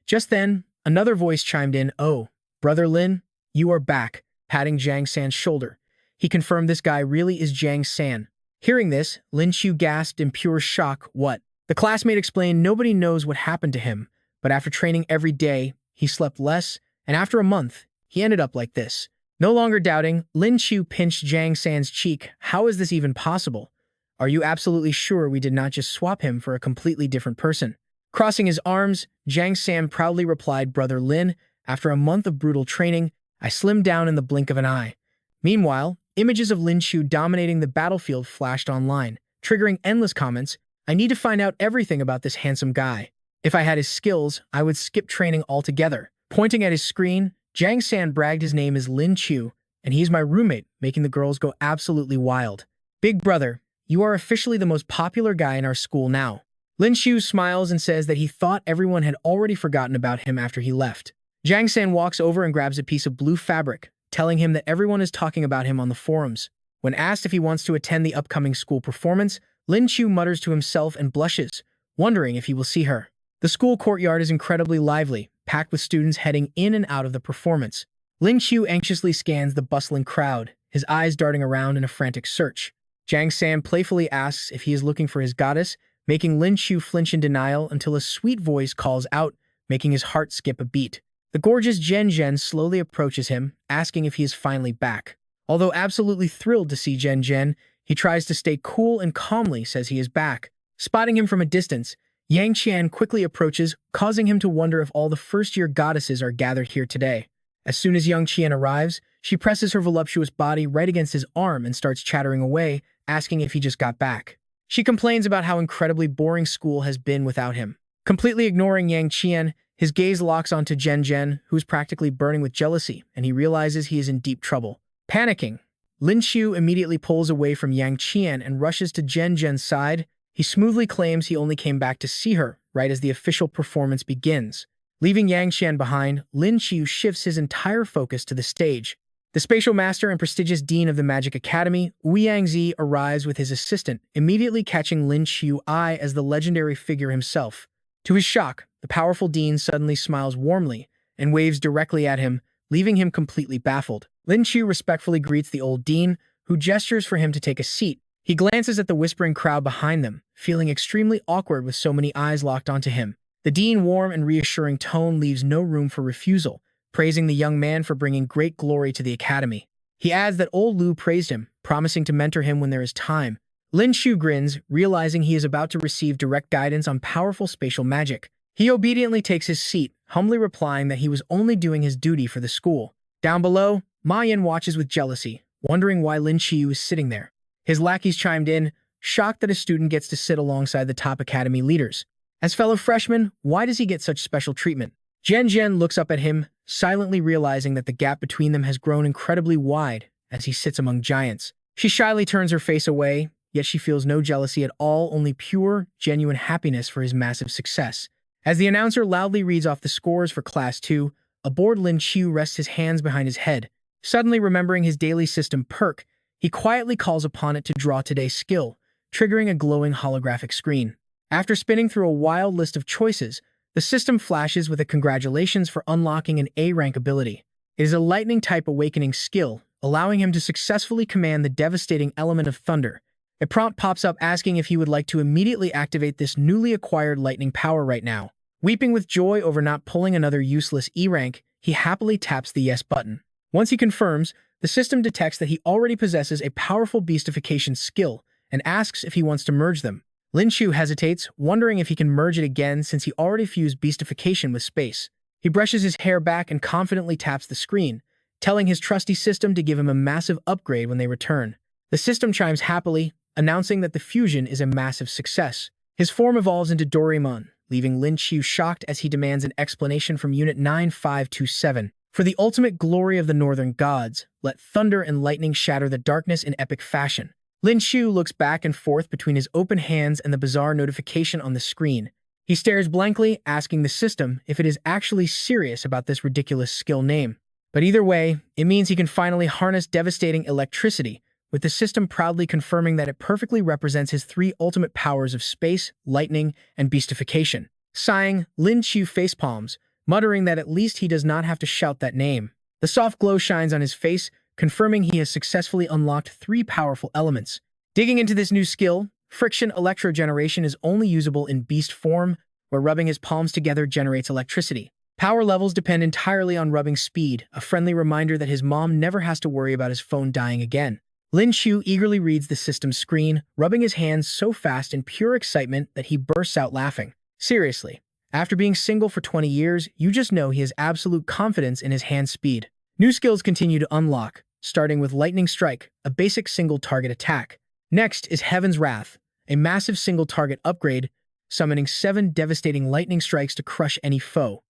[SPEAKER 1] Just then, another voice chimed in. "Oh, Brother Lin, you are back," patting Zhang San's shoulder. He confirmed this guy really is Zhang San. Hearing this, Lin Qiu gasped in pure shock. "What?" The classmate explained nobody knows what happened to him, but after training every day, he slept less, and after a month, he ended up like this. No longer doubting, Lin Qiu pinched Zhang San's cheek. "How is this even possible? Are you absolutely sure we did not just swap him for a completely different person?" Crossing his arms, Zhang San proudly replied, "Brother Lin, after a month of brutal training, I slimmed down in the blink of an eye." Meanwhile, images of Lin Qiu dominating the battlefield flashed online, triggering endless comments. "I need to find out everything about this handsome guy. If I had his skills, I would skip training altogether." Pointing at his screen, Zhang San bragged his name is Lin Qiu, and he's my roommate, making the girls go absolutely wild. "Big brother, you are officially the most popular guy in our school now." Lin Qiu smiles and says that he thought everyone had already forgotten about him after he left. Zhang San walks over and grabs a piece of blue fabric, telling him that everyone is talking about him on the forums. When asked if he wants to attend the upcoming school performance, Lin Qiu mutters to himself and blushes, wondering if he will see her. The school courtyard is incredibly lively, packed with students heading in and out of the performance. Lin Qiu anxiously scans the bustling crowd, his eyes darting around in a frantic search. Jiang San playfully asks if he is looking for his goddess, making Lin Qiu flinch in denial until a sweet voice calls out, making his heart skip a beat. The gorgeous Zhen Zhen slowly approaches him, asking if he is finally back. Although absolutely thrilled to see Zhen Zhen, he tries to stay cool and calmly says he is back. Spotting him from a distance, Yang Qian quickly approaches, causing him to wonder if all the first-year goddesses are gathered here today. As soon as Yang Qian arrives, she presses her voluptuous body right against his arm and starts chattering away, asking if he just got back. She complains about how incredibly boring school has been without him. Completely ignoring Yang Qian, his gaze locks onto Zhen Zhen, who is practically burning with jealousy, and he realizes he is in deep trouble. Panicking, Lin Qiu immediately pulls away from Yang Qian and rushes to Zhen Zhen's side. He smoothly claims he only came back to see her, right as the official performance begins. Leaving Yang Qian behind, Lin Qiu shifts his entire focus to the stage. The spatial master and prestigious dean of the Magic Academy, Wu Yangzi, arrives with his assistant, immediately catching Lin Qiu's eye as the legendary figure himself. To his shock, the powerful dean suddenly smiles warmly and waves directly at him, leaving him completely baffled. Lin Qiu respectfully greets the old dean, who gestures for him to take a seat. He glances at the whispering crowd behind them, feeling extremely awkward with so many eyes locked onto him. The dean's warm and reassuring tone leaves no room for refusal, praising the young man for bringing great glory to the academy. He adds that old Lu praised him, promising to mentor him when there is time. Lin Qiu grins, realizing he is about to receive direct guidance on powerful spatial magic. He obediently takes his seat, humbly replying that he was only doing his duty for the school. Down below, Ma Yan watches with jealousy, wondering why Lin Qiu is sitting there. His lackeys chimed in, shocked that a student gets to sit alongside the top academy leaders. As fellow freshmen, why does he get such special treatment? Zhen Zhen looks up at him, silently realizing that the gap between them has grown incredibly wide as he sits among giants. She shyly turns her face away, yet she feels no jealousy at all, only pure, genuine happiness for his massive success. As the announcer loudly reads off the scores for Class 2, aboard Lin Qiu rests his hands behind his head. Suddenly remembering his daily system perk, he quietly calls upon it to draw today's skill, triggering a glowing holographic screen. After spinning through a wild list of choices, the system flashes with a congratulations for unlocking an A-rank ability. It is a lightning-type awakening skill, allowing him to successfully command the devastating element of thunder. A prompt pops up asking if he would like to immediately activate this newly acquired lightning power right now. Weeping with joy over not pulling another useless E-rank, he happily taps the yes button. Once he confirms, the system detects that he already possesses a powerful beastification skill and asks if he wants to merge them. Lin Qiu hesitates, wondering if he can merge it again since he already fused beastification with space. He brushes his hair back and confidently taps the screen, telling his trusty system to give him a massive upgrade when they return. The system chimes happily, announcing that the fusion is a massive success. His form evolves into Doraemon, leaving Lin Qiu shocked as he demands an explanation from Unit 9527. For the ultimate glory of the northern gods, let thunder and lightning shatter the darkness in epic fashion. Lin Qiu looks back and forth between his open hands and the bizarre notification on the screen. He stares blankly, asking the system if it is actually serious about this ridiculous skill name. But either way, it means he can finally harness devastating electricity, with the system proudly confirming that it perfectly represents his three ultimate powers of space, lightning, and beastification. Sighing, Lin Qiu facepalms, muttering that at least he does not have to shout that name. The soft glow shines on his face, confirming he has successfully unlocked three powerful elements. Digging into this new skill, friction electrogeneration is only usable in beast form, where rubbing his palms together generates electricity. Power levels depend entirely on rubbing speed, a friendly reminder that his mom never has to worry about his phone dying again. Lin Qiu eagerly reads the system's screen, rubbing his hands so fast in pure excitement that he bursts out laughing. Seriously, after being single for 20 years, you just know he has absolute confidence in his hand speed. New skills continue to unlock, starting with Lightning Strike, a basic single-target attack. Next is Heaven's Wrath, a massive single-target upgrade, summoning 7 devastating lightning strikes to crush any foe.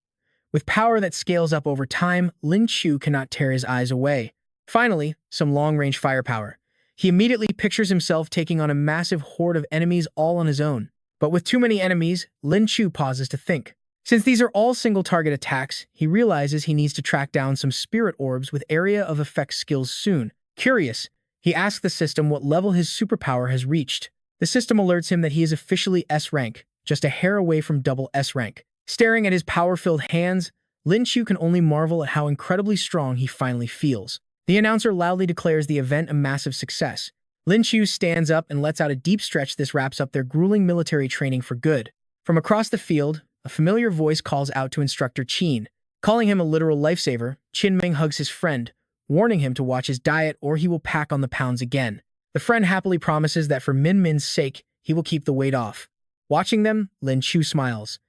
[SPEAKER 1] With power that scales up over time, Lin Qiu cannot tear his eyes away. Finally, some long-range firepower. He immediately pictures himself taking on a massive horde of enemies all on his own. But with too many enemies, Lin Qiu pauses to think. Since these are all single-target attacks, he realizes he needs to track down some spirit orbs with area of effect skills soon. Curious, he asks the system what level his superpower has reached. The system alerts him that he is officially S rank, just a hair away from double S rank. Staring at his power-filled hands, Lin Qiu can only marvel at how incredibly strong he finally feels. The announcer loudly declares the event a massive success. Lin Qiu stands up and lets out a deep stretch. This wraps up their grueling military training for good. From across the field, a familiar voice calls out to instructor Qin. Calling him a literal lifesaver, Qin Ming hugs his friend, warning him to watch his diet or he will pack on the pounds again. The friend happily promises that for Min Min's sake, he will keep the weight off. Watching them, Lin Qiu smiles.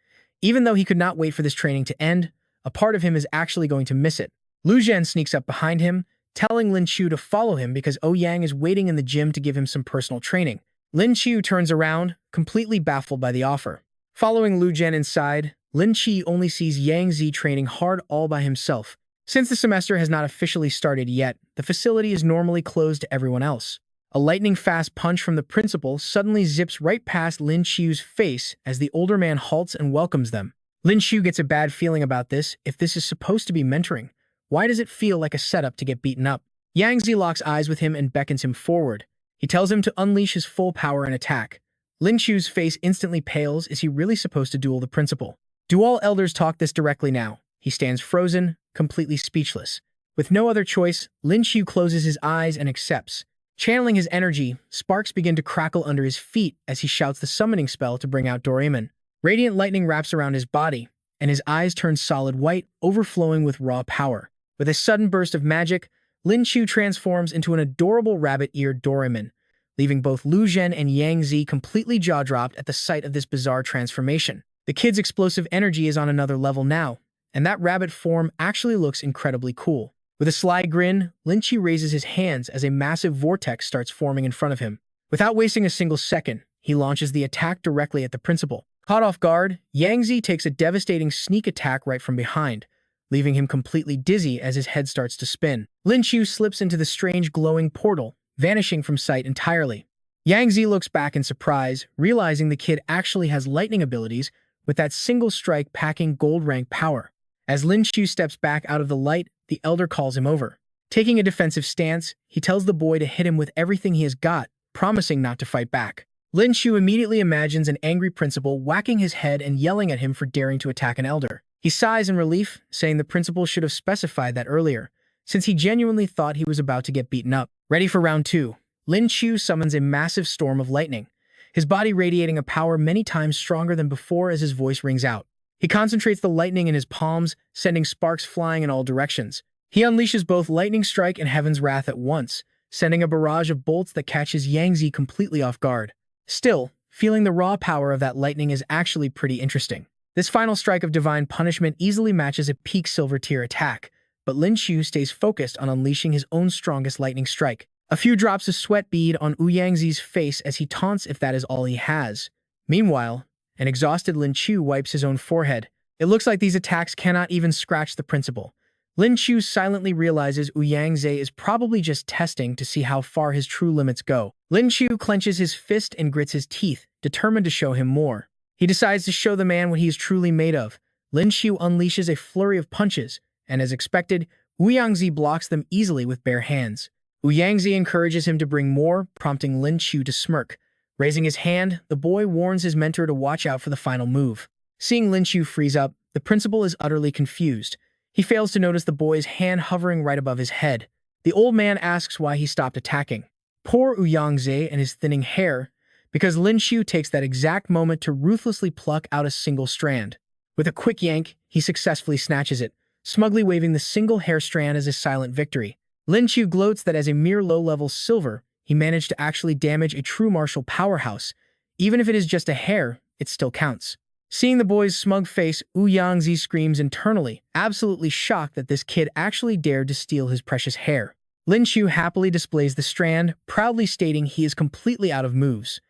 [SPEAKER 1] Even though he could not wait for this training to end, a part of him is actually going to miss it. Lu Zhen sneaks up behind him, telling Lin Qiu to follow him because Ouyang is waiting in the gym to give him some personal training. Lin Qiu turns around, completely baffled by the offer. Following Lu Zhen inside, Lin Qiu only sees Yang Zi training hard all by himself. Since the semester has not officially started yet, the facility is normally closed to everyone else. A lightning-fast punch from the principal suddenly zips right past Lin Qiu's face as the older man halts and welcomes them. Lin Qiu gets a bad feeling about this. If this is supposed to be mentoring, why does it feel like a setup to get beaten up? Yang Zi locks eyes with him and beckons him forward. He tells him to unleash his full power and attack. Lin Qiu's face instantly pales. Is he really supposed to duel the principal? Do all elders talk this directly now? He stands frozen, completely speechless. With no other choice, Lin Qiu closes his eyes and accepts. Channeling his energy, sparks begin to crackle under his feet as he shouts the summoning spell to bring out Doraemon. Radiant lightning wraps around his body, and his eyes turn solid white, overflowing with raw power. With a sudden burst of magic, Lin Qiu transforms into an adorable rabbit-eared Doraemon, leaving both Lu Zhen and Yang Zi completely jaw-dropped at the sight of this bizarre transformation. The kid's explosive energy is on another level now, and that rabbit form actually looks incredibly cool. With a sly grin, Lin Qiu raises his hands as a massive vortex starts forming in front of him. Without wasting a single second, he launches the attack directly at the principal. Caught off guard, Yang Zi takes a devastating sneak attack right from behind, leaving him completely dizzy as his head starts to spin. Lin Qiu slips into the strange glowing portal, vanishing from sight entirely. Yang Zi looks back in surprise, realizing the kid actually has lightning abilities, with that single strike packing gold rank power. As Lin Qiu steps back out of the light, the elder calls him over. Taking a defensive stance, he tells the boy to hit him with everything he has got, promising not to fight back. Lin Qiu immediately imagines an angry principal whacking his head and yelling at him for daring to attack an elder. He sighs in relief, saying the principal should have specified that earlier, since he genuinely thought he was about to get beaten up. Ready for round 2, Lin Qiu summons a massive storm of lightning, his body radiating a power many times stronger than before as his voice rings out. He concentrates the lightning in his palms, sending sparks flying in all directions. He unleashes both Lightning Strike and Heaven's Wrath at once, sending a barrage of bolts that catches Yang Zi completely off guard. Still, feeling the raw power of that lightning is actually pretty interesting. This final strike of divine punishment easily matches a peak silver tier attack, but Lin Qiu stays focused on unleashing his own strongest lightning strike. A few drops of sweat bead on Ouyang Zi's face as he taunts if that is all he has. Meanwhile, an exhausted Lin Qiu wipes his own forehead. It looks like these attacks cannot even scratch the principal. Lin Qiu silently realizes Ouyang Zi is probably just testing to see how far his true limits go. Lin Qiu clenches his fist and grits his teeth, determined to show him more. He decides to show the man what he is truly made of. Lin Qiu unleashes a flurry of punches, and as expected, Ouyang Zi blocks them easily with bare hands. Ouyang Zi encourages him to bring more, prompting Lin Qiu to smirk. Raising his hand, the boy warns his mentor to watch out for the final move. Seeing Lin Qiu freeze up, the principal is utterly confused. He fails to notice the boy's hand hovering right above his head. The old man asks why he stopped attacking. Poor Ouyang Zi and his thinning hair, because Lin Qiu takes that exact moment to ruthlessly pluck out a single strand. With a quick yank, he successfully snatches it, smugly waving the single hair strand as a silent victory. Lin Qiu gloats that as a mere low-level silver, he managed to actually damage a true martial powerhouse. Even if it is just a hair, it still counts. Seeing the boy's smug face, Ouyang Zi screams internally, absolutely shocked that this kid actually dared to steal his precious hair. Lin Qiu happily displays the strand, proudly stating he is completely out of moves.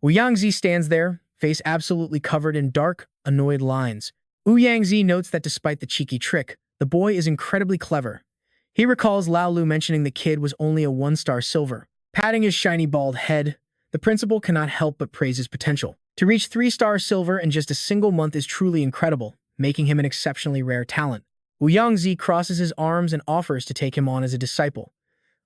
[SPEAKER 1] Ouyang Zi stands there, face absolutely covered in dark, annoyed lines. Ouyang Zi notes that despite the cheeky trick, the boy is incredibly clever. He recalls Lao Lu mentioning the kid was only a 1-star silver. Patting his shiny bald head, the principal cannot help but praise his potential. To reach 3-star silver in just a single month is truly incredible, making him an exceptionally rare talent. Ouyang Zi crosses his arms and offers to take him on as a disciple.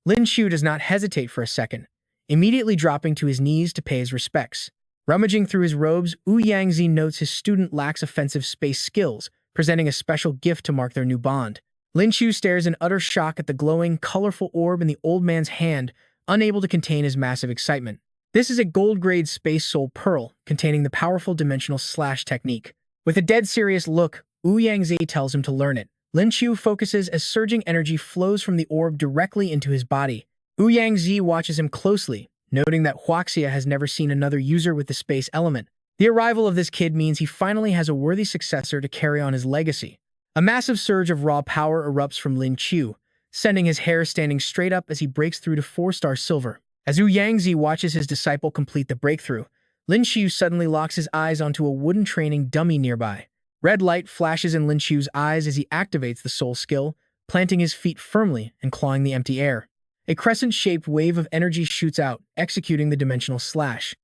[SPEAKER 1] Lin Qiu does not hesitate for a second. immediately dropping to his knees to pay his respects. Rummaging through his robes, Wu Yangzi notes his student lacks offensive space skills, presenting a special gift to mark their new bond. Lin Qiu stares in utter shock at the glowing, colorful orb in the old man's hand, unable to contain his massive excitement. This is a gold-grade space soul pearl, containing the powerful dimensional slash technique. With a dead serious look, Wu Yangzi tells him to learn it. Lin Qiu focuses as surging energy flows from the orb directly into his body. Wu Yangzi watches him closely, noting that Huaxia has never seen another user with the space element. The arrival of this kid means he finally has a worthy successor to carry on his legacy. A massive surge of raw power erupts from Lin Qiu, sending his hair standing straight up as he breaks through to 4-star silver. As Wu Yangzi watches his disciple complete the breakthrough, Lin Qiu suddenly locks his eyes onto a wooden training dummy nearby. Red light flashes in Lin Qiu's eyes as he activates the soul skill, planting his feet firmly and clawing the empty air. A crescent-shaped wave of energy shoots out, executing the dimensional slash.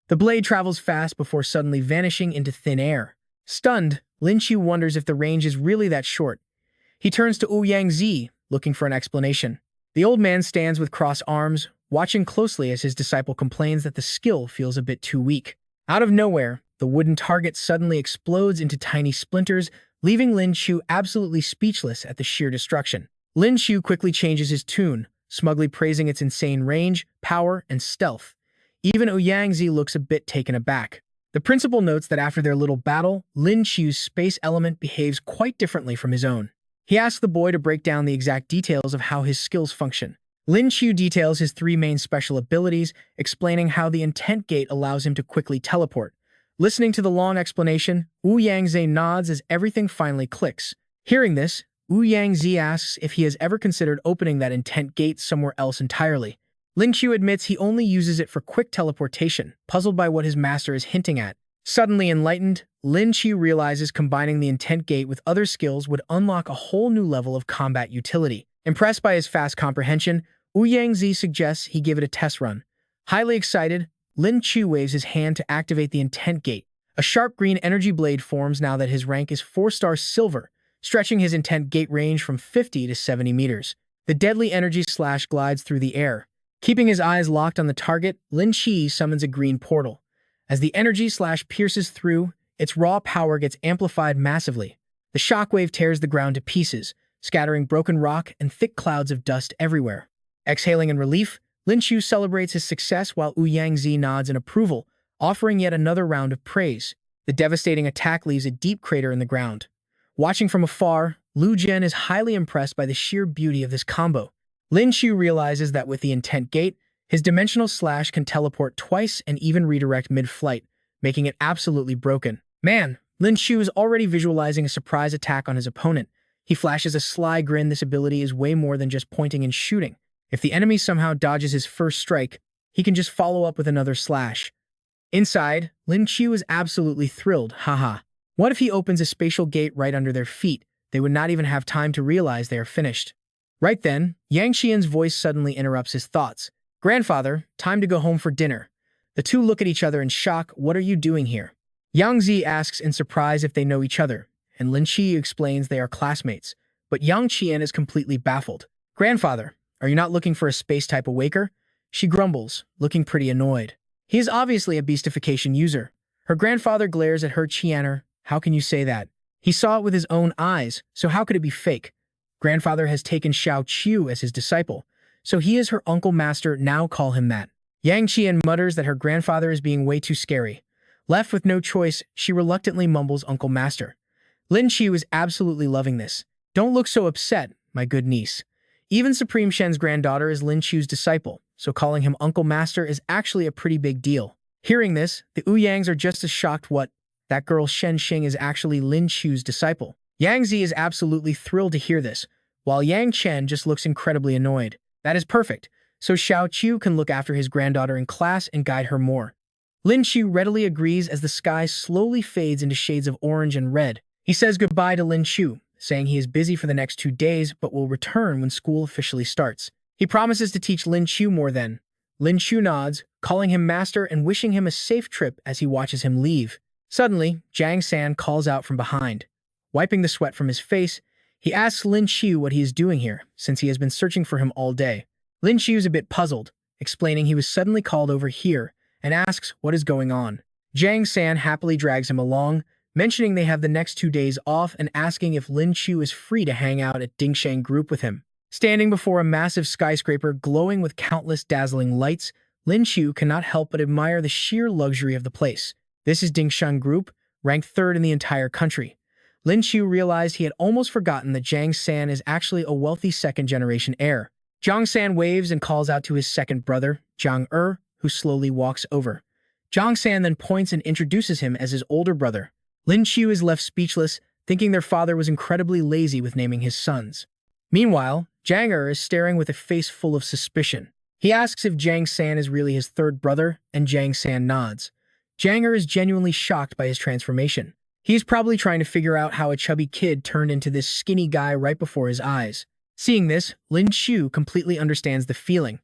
[SPEAKER 1] The blade travels fast before suddenly vanishing into thin air. Stunned, Lin Qiu wonders if the range is really that short. He turns to Wu Yangzi, looking for an explanation. The old man stands with crossed arms, watching closely as his disciple complains that the skill feels a bit too weak. Out of nowhere, the wooden target suddenly explodes into tiny splinters, leaving Lin Qiu absolutely speechless at the sheer destruction. Lin Qiu quickly changes his tune, smugly praising its insane range, power, and stealth. Even Wu Yangzi looks a bit taken aback. The principal notes that after their little battle, Lin Qiu's space element behaves quite differently from his own. He asks the boy to break down the exact details of how his skills function. Lin Qiu details his 3 main special abilities, explaining how the intent gate allows him to quickly teleport. Listening to the long explanation, Wu Yangzi nods as everything finally clicks. Hearing this, Wu Yangzi asks if he has ever considered opening that intent gate somewhere else entirely. Lin Qiu admits he only uses it for quick teleportation, puzzled by what his master is hinting at. Suddenly enlightened, Lin Qiu realizes combining the intent gate with other skills would unlock a whole new level of combat utility. Impressed by his fast comprehension, Wu Yangzi suggests he give it a test run. Highly excited, Lin Qiu waves his hand to activate the intent gate. A sharp green energy blade forms now that his rank is 4-star silver, stretching his intent gate range from 50 to 70 meters. The deadly energy slash glides through the air. Keeping his eyes locked on the target, Lin Qiu summons a green portal. As the energy slash pierces through, its raw power gets amplified massively. The shockwave tears the ground to pieces, scattering broken rock and thick clouds of dust everywhere. Exhaling in relief, Lin Qiu celebrates his success while Wu Yangzi nods in approval, offering yet another round of praise. The devastating attack leaves a deep crater in the ground. Watching from afar, Lu Jian is highly impressed by the sheer beauty of this combo. Lin Qiu realizes that with the intent gate, his dimensional slash can teleport twice and even redirect mid-flight, making it absolutely broken. Man, Lin Qiu is already visualizing a surprise attack on his opponent. He flashes a sly grin. This ability is way more than just pointing and shooting. If the enemy somehow dodges his first strike, he can just follow up with another slash. Inside, Lin Qiu is absolutely thrilled, haha. What if he opens a spatial gate right under their feet? They would not even have time to realize they are finished. Right then, Yang Qian's voice suddenly interrupts his thoughts. Grandfather, time to go home for dinner. The two look at each other in shock. What are you doing here? Yang Zi asks in surprise if they know each other, and Lin Qiu explains they are classmates. But Yang Qian is completely baffled. Grandfather, are you not looking for a space-type awaker? She grumbles, looking pretty annoyed. He is obviously a beastification user. Her grandfather glares at her. Qianer, how can you say that? He saw it with his own eyes, so how could it be fake? Grandfather has taken Xiao Qiu as his disciple, so he is her uncle master. Now call him that. Yang Qian mutters that her grandfather is being way too scary. Left with no choice, she reluctantly mumbles Uncle Master. Lin Qiu is absolutely loving this. Don't look so upset, my good niece. Even Supreme Shen's granddaughter is Lin Qiu's disciple, so calling him Uncle Master is actually a pretty big deal. Hearing this, the Ouyangs are just as shocked. What? That girl Shen Xing is actually Lin Qiu's disciple. Yang Zi is absolutely thrilled to hear this, while Yang Chen just looks incredibly annoyed. That is perfect, so Xiao Qiu can look after his granddaughter in class and guide her more. Lin Qiu readily agrees as the sky slowly fades into shades of orange and red. He says goodbye to Lin Qiu, saying he is busy for the next 2 days but will return when school officially starts. He promises to teach Lin Qiu more then. Lin Qiu nods, calling him master and wishing him a safe trip as he watches him leave. Suddenly, Jiang San calls out from behind. Wiping the sweat from his face, he asks Lin Qiu what he is doing here, since he has been searching for him all day. Lin Qiu is a bit puzzled. explaining he was suddenly called over here, and asks what is going on. Jiang San happily drags him along, mentioning they have the next 2 days off and asking if Lin Qiu is free to hang out at Dingsheng Group with him. Standing before a massive skyscraper glowing with countless dazzling lights, Lin Qiu cannot help but admire the sheer luxury of the place. This is Dingsheng Group, ranked third in the entire country. Lin Qiu realized he had almost forgotten that Jiang San is actually a wealthy second-generation heir. Jiang San waves and calls out to his second brother, Jiang who slowly walks over. Jiang San then points and introduces him as his older brother. Lin Qiu is left speechless, thinking their father was incredibly lazy with naming his sons. Meanwhile, Jiang is staring with a face full of suspicion. He asks if Jiang San is really his third brother, and Jiang San nods. Jiang is genuinely shocked by his transformation. He's probably trying to figure out how a chubby kid turned into this skinny guy right before his eyes. Seeing this, Lin Qiu completely understands the feeling.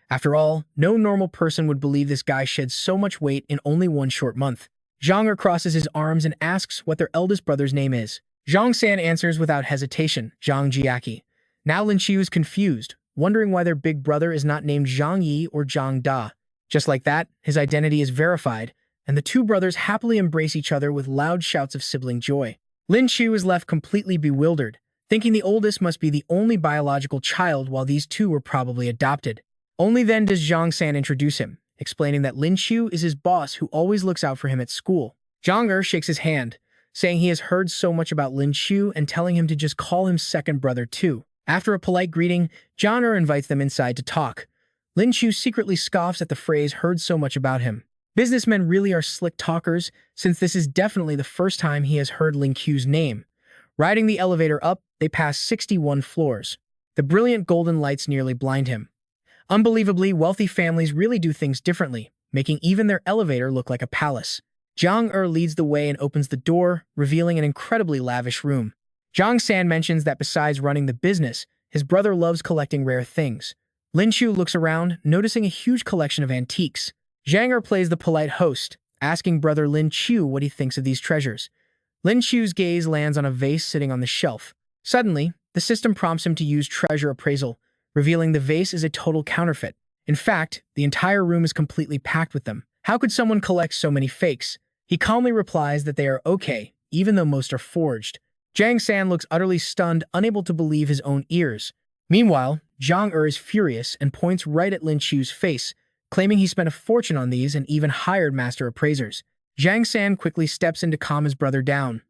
[SPEAKER 1] After all, no normal person would believe this guy shed so much weight in only one short month. Jiang crosses his arms and asks what their eldest brother's name is. Jiang San answers without hesitation, Jiang Jiaki. Now Lin Qiu is confused, wondering why their big brother is not named Jiang Yi or Jiang Da. Just like that, his identity is verified, and the two brothers happily embrace each other with loud shouts of sibling joy. Lin Qiu is left completely bewildered, thinking the oldest must be the only biological child while these two were probably adopted. Only then does Jiang San introduce him, explaining that Lin Qiu is his boss who always looks out for him at school. Jiang shakes his hand, saying he has heard so much about Lin Qiu and telling him to just call him second brother too. After a polite greeting, Jiang invites them inside to talk. Lin Qiu secretly scoffs at the phrase heard so much about him. Businessmen really are slick talkers, since this is definitely the first time he has heard Lin Qiu's name. Riding the elevator up, they pass 61 floors. The brilliant golden lights nearly blind him. Unbelievably, wealthy families really do things differently, making even their elevator look like a palace. Jiang leads the way and opens the door, revealing an incredibly lavish room. Jiang San mentions that besides running the business, his brother loves collecting rare things. Lin Qiu looks around, noticing a huge collection of antiques. Jiang plays the polite host, asking brother Lin Qiu what he thinks of these treasures. Lin Qiu's gaze lands on a vase sitting on the shelf. Suddenly, the system prompts him to use treasure appraisal, revealing the vase is a total counterfeit. In fact, the entire room is completely packed with them. How could someone collect so many fakes? He calmly replies that they are okay, even though most are forged. Jiang San looks utterly stunned, unable to believe his own ears. Meanwhile, Jiang is furious and points right at Lin Qiu's face, claiming he spent a fortune on these and even hired master appraisers. Jiang San quickly steps in to calm his brother down.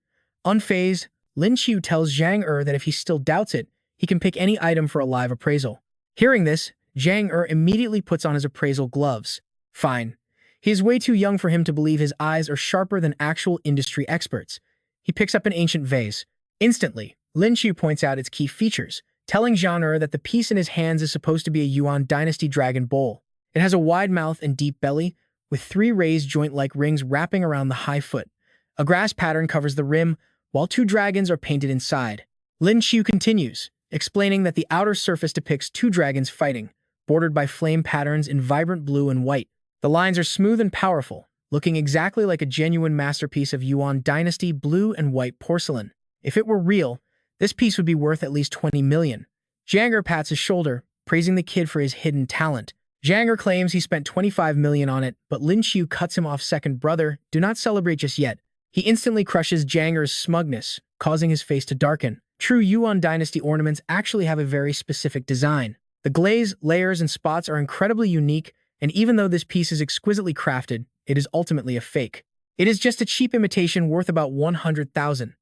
[SPEAKER 1] Unfazed, Lin Qiu tells Jiang that if he still doubts it, he can pick any item for a live appraisal. Hearing this, Jiang immediately puts on his appraisal gloves. Fine. He is way too young for him to believe his eyes are sharper than actual industry experts. He picks up an ancient vase. Instantly, Lin Qiu points out its key features, telling Jiang that the piece in his hands is supposed to be a Yuan Dynasty dragon bowl. It has a wide mouth and deep belly, with 3 raised joint-like rings wrapping around the high foot. A grass pattern covers the rim, while 2 dragons are painted inside. Lin Qiu continues, explaining that the outer surface depicts 2 dragons fighting, bordered by flame patterns in vibrant blue and white. The lines are smooth and powerful, looking exactly like a genuine masterpiece of Yuan Dynasty blue and white porcelain. If it were real, this piece would be worth at least 20 million. Jiang pats his shoulder, praising the kid for his hidden talent. Jiang claims he spent 25 million on it, but Lin Qiu cuts him off. Second brother, do not celebrate just yet. He instantly crushes Jiang's smugness, causing his face to darken. True Yuan Dynasty ornaments actually have a very specific design. The glaze, layers, and spots are incredibly unique, and even though this piece is exquisitely crafted, it is ultimately a fake. It is just a cheap imitation worth about 100,000.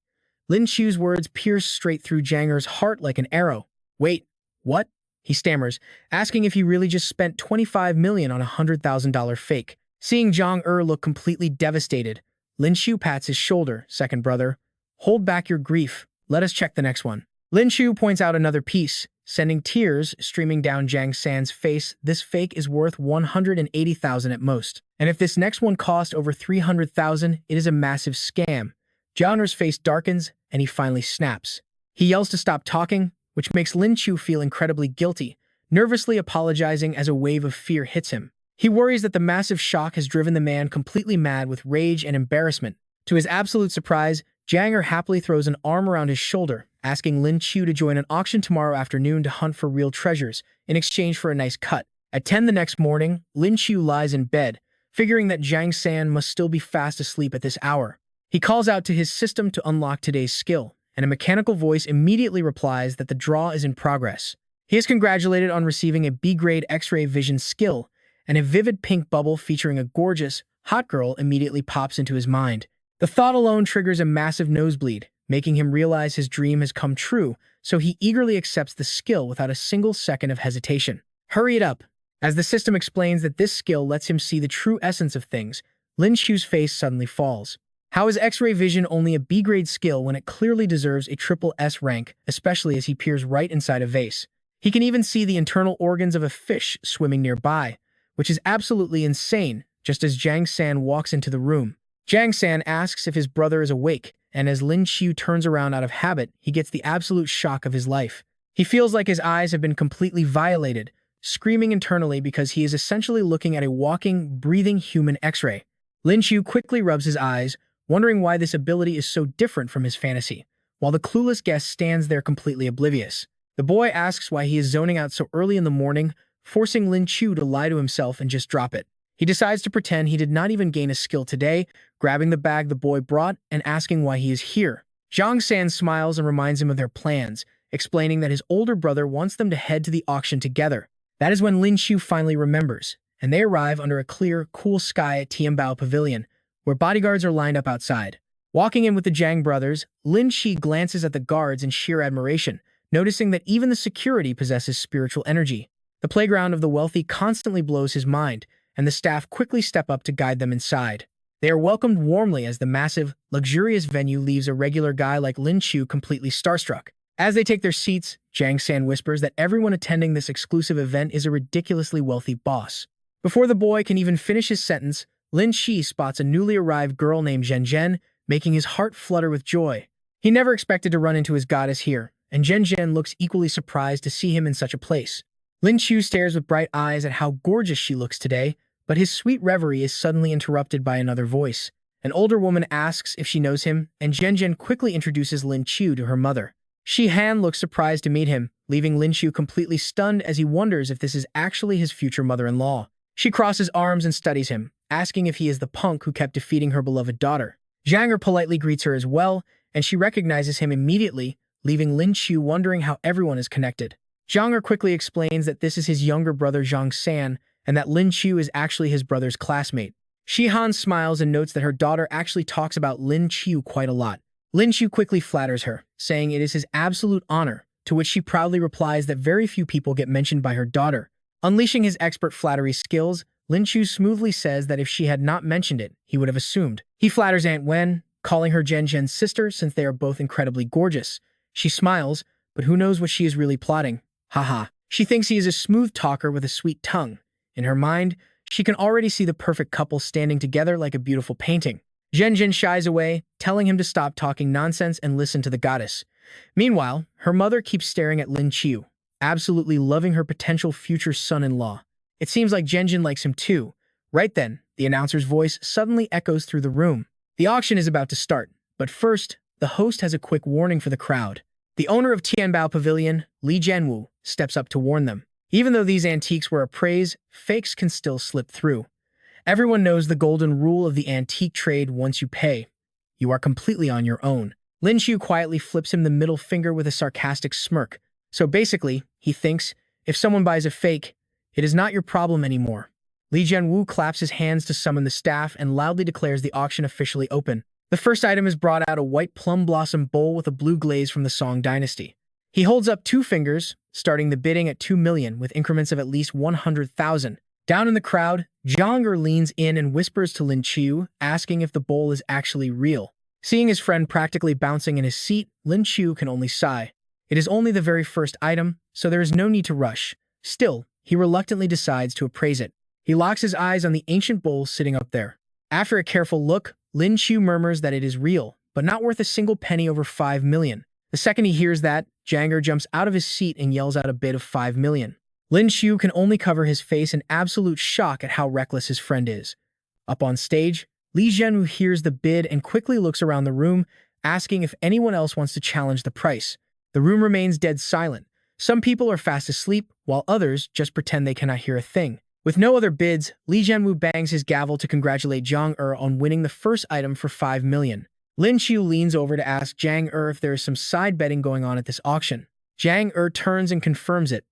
[SPEAKER 1] Lin Qiu's words pierce straight through Jiang's heart like an arrow. Wait, what? He stammers, asking if he really just spent 25 million on a $100,000 fake. Seeing Jiang look completely devastated, Lin Qiu pats his shoulder. Second brother, hold back your grief. Let us check the next one. Lin Qiu points out another piece, sending tears streaming down Jiang San's face. This fake is worth 180,000 at most. And if this next one cost over 300,000, it is a massive scam. Jiang's face darkens, and he finally snaps. He yells to stop talking, which makes Lin Qiu feel incredibly guilty, nervously apologizing as a wave of fear hits him. He worries that the massive shock has driven the man completely mad with rage and embarrassment. To his absolute surprise, Jiang happily throws an arm around his shoulder, asking Lin Qiu to join an auction tomorrow afternoon to hunt for real treasures, in exchange for a nice cut. At 10 the next morning, Lin Qiu lies in bed, figuring that Zhang San must still be fast asleep at this hour. He calls out to his system to unlock today's skill, and a mechanical voice immediately replies that the draw is in progress. He is congratulated on receiving a B-grade X-ray vision skill, and a vivid pink bubble featuring a gorgeous, hot girl immediately pops into his mind. The thought alone triggers a massive nosebleed, making him realize his dream has come true, so he eagerly accepts the skill without a single second of hesitation. Hurry it up! As the system explains that this skill lets him see the true essence of things, Lin Qiu's face suddenly falls. How is X-ray vision only a B-grade skill when it clearly deserves a triple S rank, especially as he peers right inside a vase? He can even see the internal organs of a fish swimming nearby, which is absolutely insane, just as Zhang San walks into the room. Zhang San asks if his brother is awake, and as Lin Qiu turns around out of habit, he gets the absolute shock of his life. He feels like his eyes have been completely violated, screaming internally because he is essentially looking at a walking, breathing human X-ray. Lin Qiu quickly rubs his eyes, wondering why this ability is so different from his fantasy, while the clueless guest stands there completely oblivious. The boy asks why he is zoning out so early in the morning, forcing Lin Qiu to lie to himself and just drop it. He decides to pretend he did not even gain a skill today, grabbing the bag the boy brought and asking why he is here. Zhang San smiles and reminds him of their plans, explaining that his older brother wants them to head to the auction together. That is when Lin Qiu finally remembers, and they arrive under a clear, cool sky at Tianbao Pavilion, where bodyguards are lined up outside. Walking in with the Zhang brothers, Lin Qiu glances at the guards in sheer admiration, noticing that even the security possesses spiritual energy. The playground of the wealthy constantly blows his mind, and the staff quickly step up to guide them inside. They are welcomed warmly as the massive, luxurious venue leaves a regular guy like Lin Qiu completely starstruck. As they take their seats, Zhang San whispers that everyone attending this exclusive event is a ridiculously wealthy boss. Before the boy can even finish his sentence, Lin Qiu spots a newly arrived girl named Zhen Zhen, making his heart flutter with joy. He never expected to run into his goddess here, and Zhen Zhen looks equally surprised to see him in such a place. Lin Qiu stares with bright eyes at how gorgeous she looks today, but his sweet reverie is suddenly interrupted by another voice. An older woman asks if she knows him, and Zhen Zhen quickly introduces Lin Qiu to her mother. Shi Han looks surprised to meet him, leaving Lin Qiu completely stunned as he wonders if this is actually his future mother-in-law. She crosses arms and studies him, asking if he is the punk who kept defeating her beloved daughter. Zhang politely greets her as well, and she recognizes him immediately, leaving Lin Qiu wondering how everyone is connected. Zhang quickly explains that this is his younger brother Zhang San, and that Lin Qiu is actually his brother's classmate. Shi Han smiles and notes that her daughter actually talks about Lin Qiu quite a lot. Lin Qiu quickly flatters her, saying it is his absolute honor, to which she proudly replies that very few people get mentioned by her daughter. Unleashing his expert flattery skills, Lin Qiu smoothly says that if she had not mentioned it, he would have assumed. He flatters Aunt Wen, calling her Zhen Zhen's sister since they are both incredibly gorgeous. She smiles, but who knows what she is really plotting. Haha. She thinks he is a smooth talker with a sweet tongue. In her mind, she can already see the perfect couple standing together like a beautiful painting. Zhen Zhen shies away, telling him to stop talking nonsense and listen to the goddess. Meanwhile, her mother keeps staring at Lin Qiu, absolutely loving her potential future son-in-law. It seems like Zhen Zhen likes him too. Right then, the announcer's voice suddenly echoes through the room. The auction is about to start, but first, the host has a quick warning for the crowd. The owner of Tianbao Pavilion, Li Jianwu, steps up to warn them. Even though these antiques were appraised, fakes can still slip through. Everyone knows the golden rule of the antique trade: once you pay, you are completely on your own. Lin Qiu quietly flips him the middle finger with a sarcastic smirk. So basically, he thinks, if someone buys a fake, it is not your problem anymore. Li Jianwu claps his hands to summon the staff and loudly declares the auction officially open. The first item is brought out: a white plum blossom bowl with a blue glaze from the Song dynasty. He holds up 2 fingers, starting the bidding at 2 million with increments of at least 100,000. Down in the crowd, Zhang leans in and whispers to Lin Qiu, asking if the bowl is actually real. Seeing his friend practically bouncing in his seat, Lin Qiu can only sigh. It is only the very first item, so there is no need to rush. Still, he reluctantly decides to appraise it. He locks his eyes on the ancient bowl sitting up there. After a careful look, Lin Qiu murmurs that it is real, but not worth a single penny over 5 million. The second he hears that, Zhang jumps out of his seat and yells out a bid of 5 million. Lin Qiu can only cover his face in absolute shock at how reckless his friend is. Up on stage, Li Jianwu hears the bid and quickly looks around the room, asking if anyone else wants to challenge the price. The room remains dead silent, Some people are fast asleep, while others just pretend they cannot hear a thing. With no other bids, Li Jianwu bangs his gavel to congratulate Zhang Er on winning the first item for 5 million. Lin Qiu leans over to ask Zhang Er if there is some side betting going on at this auction. Zhang Er turns and confirms it,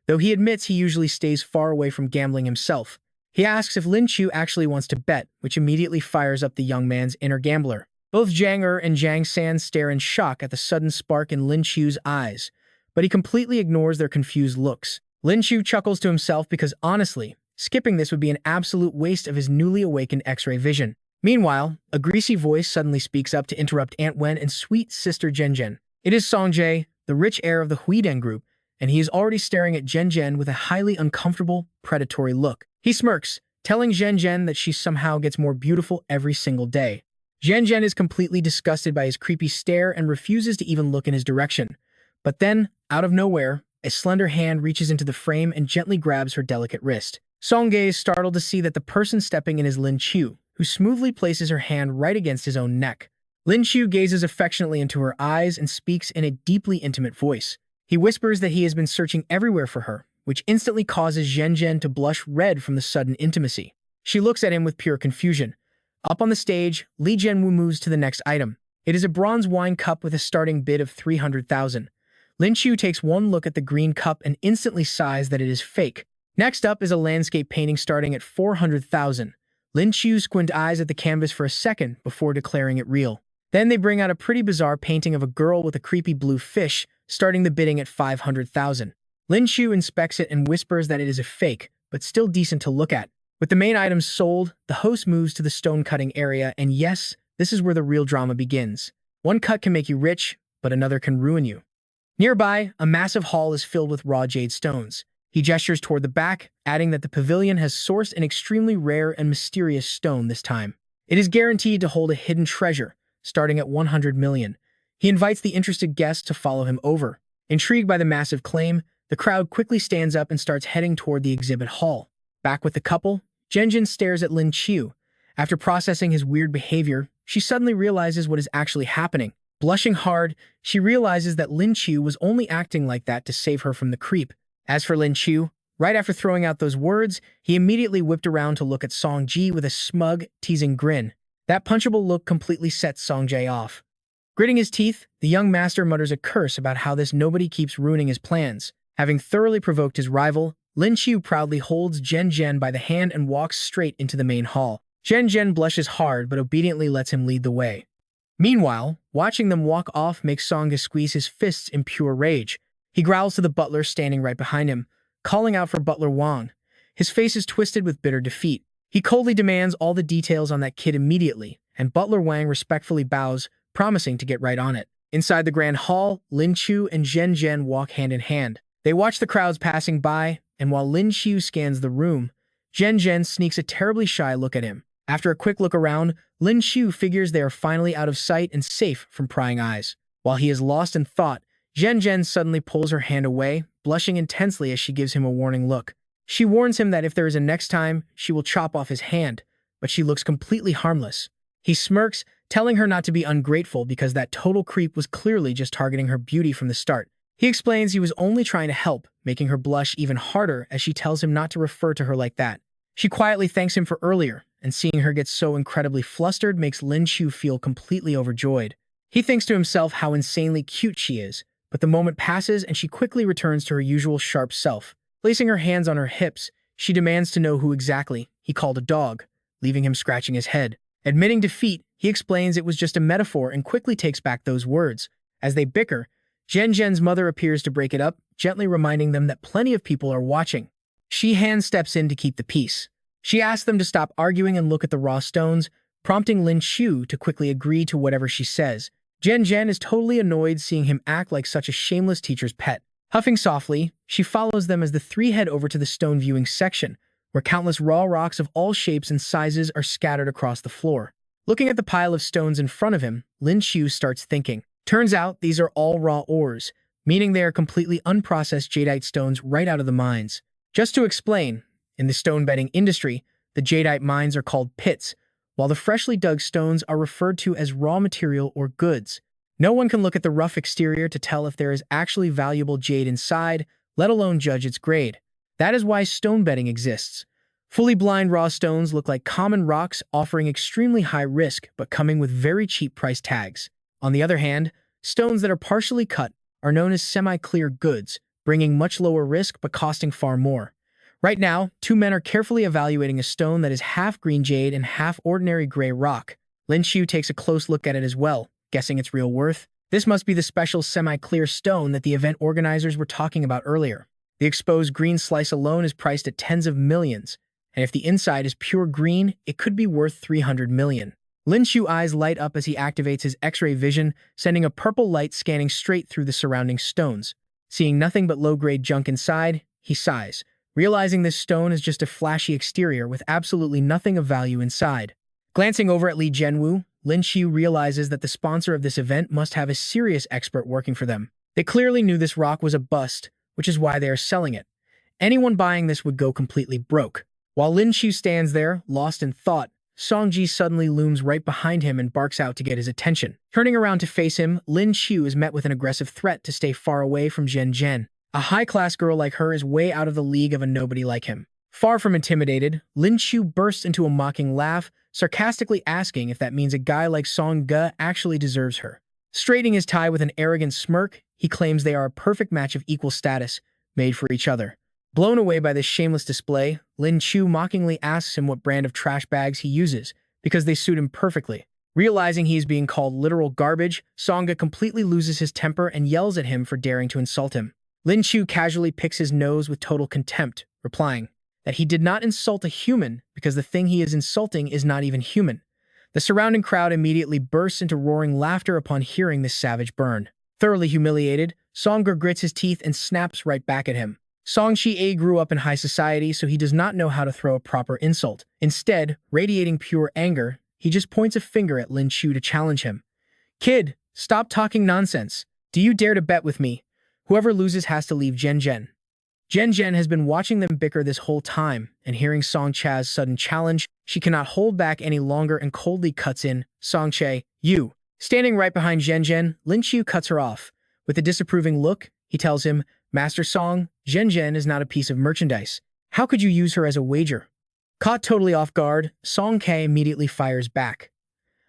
[SPEAKER 1] though he admits he usually stays far away from gambling himself. He asks if Lin Qiu actually wants to bet, which immediately fires up the young man's inner gambler. Both Zhang Er and Zhang San stare in shock at the sudden spark in Lin Qiu's eyes, but he completely ignores their confused looks. Lin Qiu chuckles to himself because honestly, skipping this would be an absolute waste of his newly awakened X-ray vision. Meanwhile, a greasy voice suddenly speaks up to interrupt Aunt Wen and sweet sister Zhen. It is Song Jae, the rich heir of the Huiden group, and he is already staring at Zhen with a highly uncomfortable, predatory look. He smirks, telling Zhen that she somehow gets more beautiful every single day. Zhen is completely disgusted by his creepy stare and refuses to even look in his direction. But then, out of nowhere, a slender hand reaches into the frame and gently grabs her delicate wrist. Song Jae is startled to see that the person stepping in is Lin Qiu, who smoothly places her hand right against his own neck. Lin Qiu gazes affectionately into her eyes and speaks in a deeply intimate voice. He whispers that he has been searching everywhere for her, which instantly causes Zhen to blush red from the sudden intimacy. She looks at him with pure confusion. Up on the stage, Li Jianwu moves to the next item. It is a bronze wine cup with a starting bid of 300,000. Lin Qiu takes one look at the green cup and instantly sighs that it is fake. Next up is a landscape painting starting at 400,000. Lin Qiu squints eyes at the canvas for a second before declaring it real. Then they bring out a pretty bizarre painting of a girl with a creepy blue fish, starting the bidding at 500,000. Lin Qiu inspects it and whispers that it is a fake, but still decent to look at. With the main items sold, the host moves to the stone cutting area, and yes, this is where the real drama begins. One cut can make you rich, but another can ruin you. Nearby, a massive hall is filled with raw jade stones. He gestures toward the back, adding that the pavilion has sourced an extremely rare and mysterious stone this time. It is guaranteed to hold a hidden treasure, starting at 100 million. He invites the interested guests to follow him over. Intrigued by the massive claim, the crowd quickly stands up and starts heading toward the exhibit hall. Back with the couple, Zhen stares at Lin Qiu. After processing his weird behavior, she suddenly realizes what is actually happening. Blushing hard, she realizes that Lin Qiu was only acting like that to save her from the creep. As for Lin Qiu, right after throwing out those words, he immediately whipped around to look at Song Ji with a smug, teasing grin. That punchable look completely sets Song Jae off. Gritting his teeth, the young master mutters a curse about how this nobody keeps ruining his plans. Having thoroughly provoked his rival, Lin Qiu proudly holds Zhen by the hand and walks straight into the main hall. Zhen blushes hard but obediently lets him lead the way. Meanwhile, watching them walk off makes Song squeeze his fists in pure rage. He growls to the butler standing right behind him, calling out for Butler Wang. His face is twisted with bitter defeat. He coldly demands all the details on that kid immediately, and Butler Wang respectfully bows, promising to get right on it. Inside the grand hall, Lin Qiu and Zhen walk hand in hand. They watch the crowds passing by, and while Lin Qiu scans the room, Zhen sneaks a terribly shy look at him. After a quick look around, Lin Qiu figures they are finally out of sight and safe from prying eyes. While he is lost in thought, Zhen suddenly pulls her hand away, blushing intensely as she gives him a warning look. She warns him that if there is a next time, she will chop off his hand, but she looks completely harmless. He smirks, telling her not to be ungrateful because that total creep was clearly just targeting her beauty from the start. He explains he was only trying to help, making her blush even harder as she tells him not to refer to her like that. She quietly thanks him for earlier, and seeing her get so incredibly flustered makes Lin Qiu feel completely overjoyed. He thinks to himself how insanely cute she is, but the moment passes and she quickly returns to her usual sharp self. Placing her hands on her hips, she demands to know who exactly he called a dog, leaving him scratching his head. Admitting defeat, he explains it was just a metaphor and quickly takes back those words. As they bicker, Zhen's mother appears to break it up, gently reminding them that plenty of people are watching. Shi-Han steps in to keep the peace. She asks them to stop arguing and look at the raw stones, prompting Lin Qiu to quickly agree to whatever she says. Zhen is totally annoyed seeing him act like such a shameless teacher's pet. Huffing softly, she follows them as the three head over to the stone viewing section, where countless raw rocks of all shapes and sizes are scattered across the floor. Looking at the pile of stones in front of him, Lin Qiu starts thinking. Turns out these are all raw ores, meaning they are completely unprocessed jadeite stones right out of the mines. Just to explain, in the stone bedding industry, the jadeite mines are called pits, while the freshly dug stones are referred to as raw material or goods. No one can look at the rough exterior to tell if there is actually valuable jade inside, let alone judge its grade. That is why stone betting exists. Fully blind raw stones look like common rocks, offering extremely high risk but coming with very cheap price tags. On the other hand, stones that are partially cut are known as semi-clear goods, bringing much lower risk but costing far more. Right now, two men are carefully evaluating a stone that is half green jade and half ordinary gray rock. Lin Qiu takes a close look at it as well, guessing its real worth. This must be the special semi-clear stone that the event organizers were talking about earlier. The exposed green slice alone is priced at tens of millions, and if the inside is pure green, it could be worth 300 million. Lin Qiu's eyes light up as he activates his X-ray vision, sending a purple light scanning straight through the surrounding stones. Seeing nothing but low-grade junk inside, he sighs, realizing this stone is just a flashy exterior with absolutely nothing of value inside. Glancing over at Li Jianwu, Lin Qiu realizes that the sponsor of this event must have a serious expert working for them. They clearly knew this rock was a bust, which is why they are selling it. Anyone buying this would go completely broke. While Lin Qiu stands there, lost in thought, Songji suddenly looms right behind him and barks out to get his attention. Turning around to face him, Lin Qiu is met with an aggressive threat to stay far away from Zhen Zhen. A high-class girl like her is way out of the league of a nobody like him. Far from intimidated, Lin Qiu bursts into a mocking laugh, sarcastically asking if that means a guy like Song Ge actually deserves her. Straightening his tie with an arrogant smirk, he claims they are a perfect match of equal status, made for each other. Blown away by this shameless display, Lin Qiu mockingly asks him what brand of trash bags he uses, because they suit him perfectly. Realizing he is being called literal garbage, Song Ge completely loses his temper and yells at him for daring to insult him. Lin Qiu casually picks his nose with total contempt, replying that he did not insult a human because the thing he is insulting is not even human. The surrounding crowd immediately bursts into roaring laughter upon hearing this savage burn. Thoroughly humiliated, Song Ge grits his teeth and snaps right back at him. Song Xie grew up in high society, so he does not know how to throw a proper insult. Instead, radiating pure anger, he just points a finger at Lin Qiu to challenge him. "Kid, stop talking nonsense. Do you dare to bet with me? Whoever loses has to leave Zhen Zhen." Zhen Zhen has been watching them bicker this whole time, and hearing Song Cha's sudden challenge, she cannot hold back any longer and coldly cuts in, "Song Che, you." Standing right behind Zhen Zhen, Lin Qiu cuts her off. With a disapproving look, he tells him, "Master Song, Zhen Zhen is not a piece of merchandise. How could you use her as a wager?" Caught totally off guard, Song Ke immediately fires back.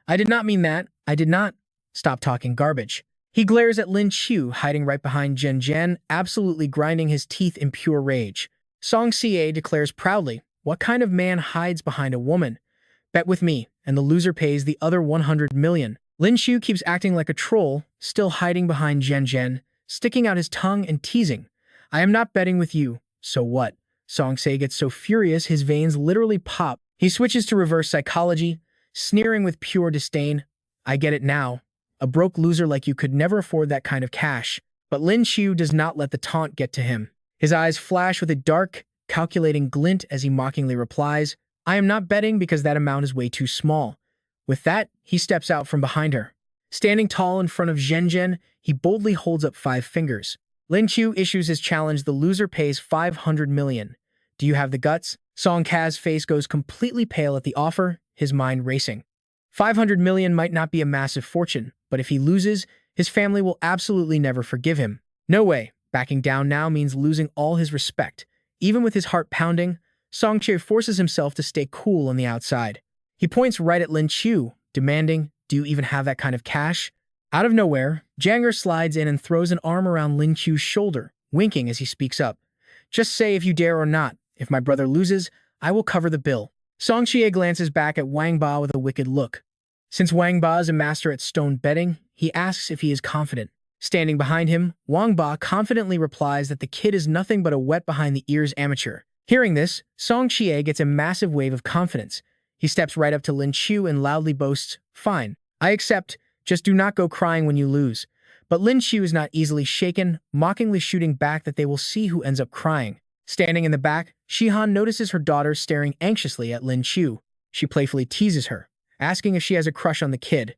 [SPEAKER 1] "I did not mean that. I did not. Stop talking garbage." He glares at Lin Qiu, hiding right behind Zhen Zhen, absolutely grinding his teeth in pure rage. Song Xie declares proudly, "What kind of man hides behind a woman? Bet with me, and the loser pays the other 100 million. Lin Qiu keeps acting like a troll, still hiding behind Zhen Zhen, sticking out his tongue and teasing. "I am not betting with you. So what?" Song Xie gets so furious his veins literally pop. He switches to reverse psychology, sneering with pure disdain. "I get it now. A broke loser like you could never afford that kind of cash." But Lin Qiu does not let the taunt get to him. His eyes flash with a dark, calculating glint as he mockingly replies, "I am not betting because that amount is way too small." With that, he steps out from behind her. Standing tall in front of Zhen Zhen, he boldly holds up 5 fingers. Lin Qiu issues his challenge. The loser pays 500 million. "Do you have the guts?" Song Ka's face goes completely pale at the offer, his mind racing. 500 million might not be a massive fortune, but if he loses, his family will absolutely never forgive him. No way. Backing down now means losing all his respect. Even with his heart pounding, Song Che forces himself to stay cool on the outside. He points right at Lin Qiu, demanding, "Do you even have that kind of cash?" Out of nowhere, Janger slides in and throws an arm around Lin Qiu's shoulder, winking as he speaks up. "Just say if you dare or not. If my brother loses, I will cover the bill." Song Xie glances back at Wang Ba with a wicked look. Since Wang Ba is a master at stone betting, he asks if he is confident. Standing behind him, Wang Ba confidently replies that the kid is nothing but a wet-behind-the-ears amateur. Hearing this, Song Xie gets a massive wave of confidence. He steps right up to Lin Qiu and loudly boasts, "Fine, I accept. Just do not go crying when you lose." But Lin Qiu is not easily shaken, mockingly shooting back that they will see who ends up crying. Standing in the back, Shihan notices her daughter staring anxiously at Lin Qiu. She playfully teases her, asking if she has a crush on the kid.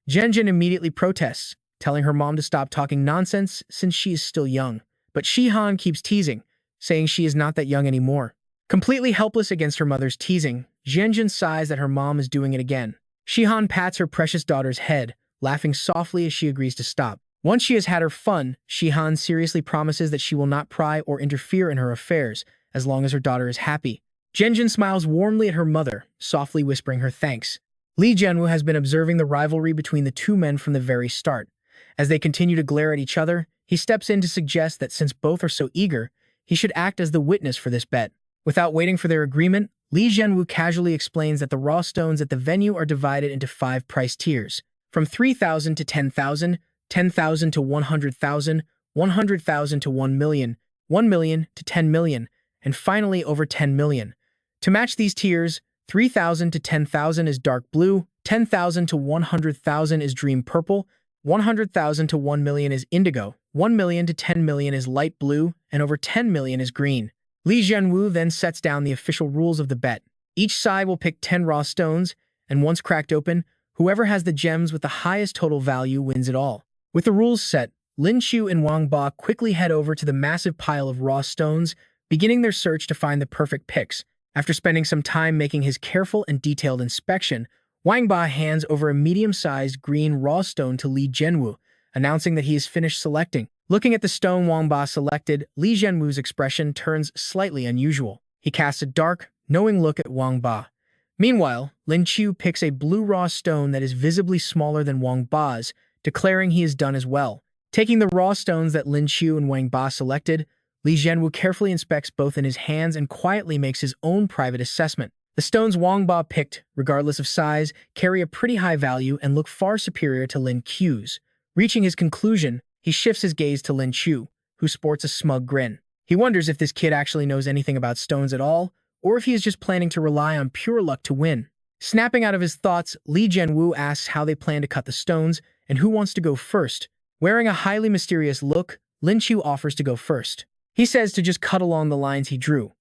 [SPEAKER 1] Zhen Zhen immediately protests, telling her mom to stop talking nonsense since she is still young. But Shihan keeps teasing, saying she is not that young anymore. Completely helpless against her mother's teasing, Zhen Zhen sighs that her mom is doing it again. Shihan pats her precious daughter's head, laughing softly as she agrees to stop. Once she has had her fun, Shihan seriously promises that she will not pry or interfere in her affairs as long as her daughter is happy. Zhenjin smiles warmly at her mother, softly whispering her thanks. Li Jianwu has been observing the rivalry between the two men from the very start. As they continue to glare at each other, he steps in to suggest that since both are so eager, he should act as the witness for this bet. Without waiting for their agreement, Li Jianwu casually explains that the raw stones at the venue are divided into 5 price tiers, from 3,000 to 10,000, 10,000 to 100,000, 100,000 to 1 million, 1 million to 10 million, and finally over 10 million. To match these tiers, 3,000 to 10,000 is dark blue, 10,000 to 100,000 is dream purple, 100,000 to 1 million is indigo, 1 million to 10 million is light blue, and over 10 million is green. Li Jianwu then sets down the official rules of the bet. Each side will pick 10 raw stones, and once cracked open, whoever has the gems with the highest total value wins it all. With the rules set, Lin Qiu and Wang Ba quickly head over to the massive pile of raw stones, beginning their search to find the perfect picks. After spending some time making his careful and detailed inspection, Wang Ba hands over a medium-sized green raw stone to Li Jianwu, announcing that he is finished selecting. Looking at the stone Wang Ba selected, Li Jianwu's expression turns slightly unusual. He casts a dark, knowing look at Wang Ba. Meanwhile, Lin Qiu picks a blue raw stone that is visibly smaller than Wang Ba's, declaring he is done as well. Taking the raw stones that Lin Qiu and Wang Ba selected, Li Jianwu carefully inspects both in his hands and quietly makes his own private assessment. The stones Wang Ba picked, regardless of size, carry a pretty high value and look far superior to Lin Qiu's. Reaching his conclusion, he shifts his gaze to Lin Qiu, who sports a smug grin. He wonders if this kid actually knows anything about stones at all, or if he is just planning to rely on pure luck to win. Snapping out of his thoughts, Li Jianwu asks how they plan to cut the stones and who wants to go first. Wearing a highly mysterious look, Lin Qiu offers to go first. He says to just cut along the lines he drew.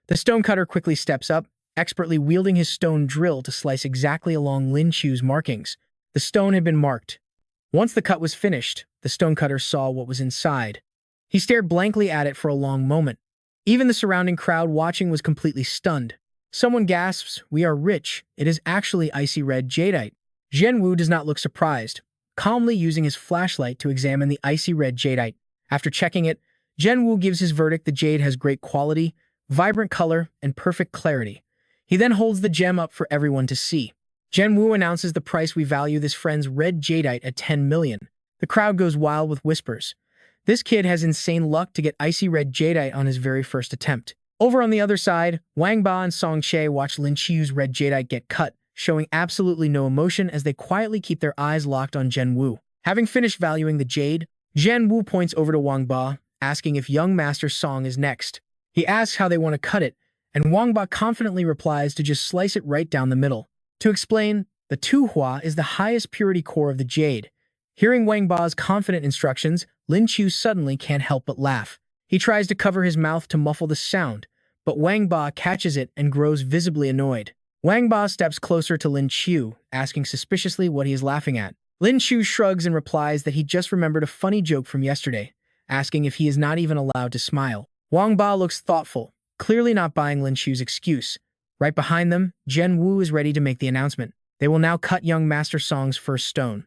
[SPEAKER 1] The stonecutter quickly steps up, expertly wielding his stone drill to slice exactly along Lin Qiu's markings. The stone had been marked. Once the cut was finished, the stonecutter saw what was inside. He stared blankly at it for a long moment. Even the surrounding crowd watching was completely stunned. Someone gasps, "We are rich. It is actually icy red jadeite." Jianwu does not look surprised, calmly using his flashlight to examine the icy red jadeite. After checking it, Jianwu gives his verdict: the jade has great quality, vibrant color, and perfect clarity. He then holds the gem up for everyone to see. Jianwu announces the price: "We value this friend's red jadeite at 10 million. The crowd goes wild with whispers. This kid has insane luck to get icy red jadeite on his very first attempt. Over on the other side, Wang Ba and Song Che watch Lin Qiu's red jadeite get cut, showing absolutely no emotion as they quietly keep their eyes locked on Jianwu. Having finished valuing the jade, Jianwu points over to Wang Ba, asking if young Master Song is next. He asks how they want to cut it, and Wang Ba confidently replies to just slice it right down the middle. To explain, the Tu Hua is the highest purity core of the jade. Hearing Wang Ba's confident instructions, Lin Qiu suddenly can't help but laugh. He tries to cover his mouth to muffle the sound, but Wang Ba catches it and grows visibly annoyed. Wang Ba steps closer to Lin Qiu, asking suspiciously what he is laughing at. Lin Qiu shrugs and replies that he just remembered a funny joke from yesterday, asking if he is not even allowed to smile. Wang Ba looks thoughtful, clearly not buying Lin Qiu's excuse. Right behind them, Jianwu is ready to make the announcement. They will now cut young Master Song's first stone.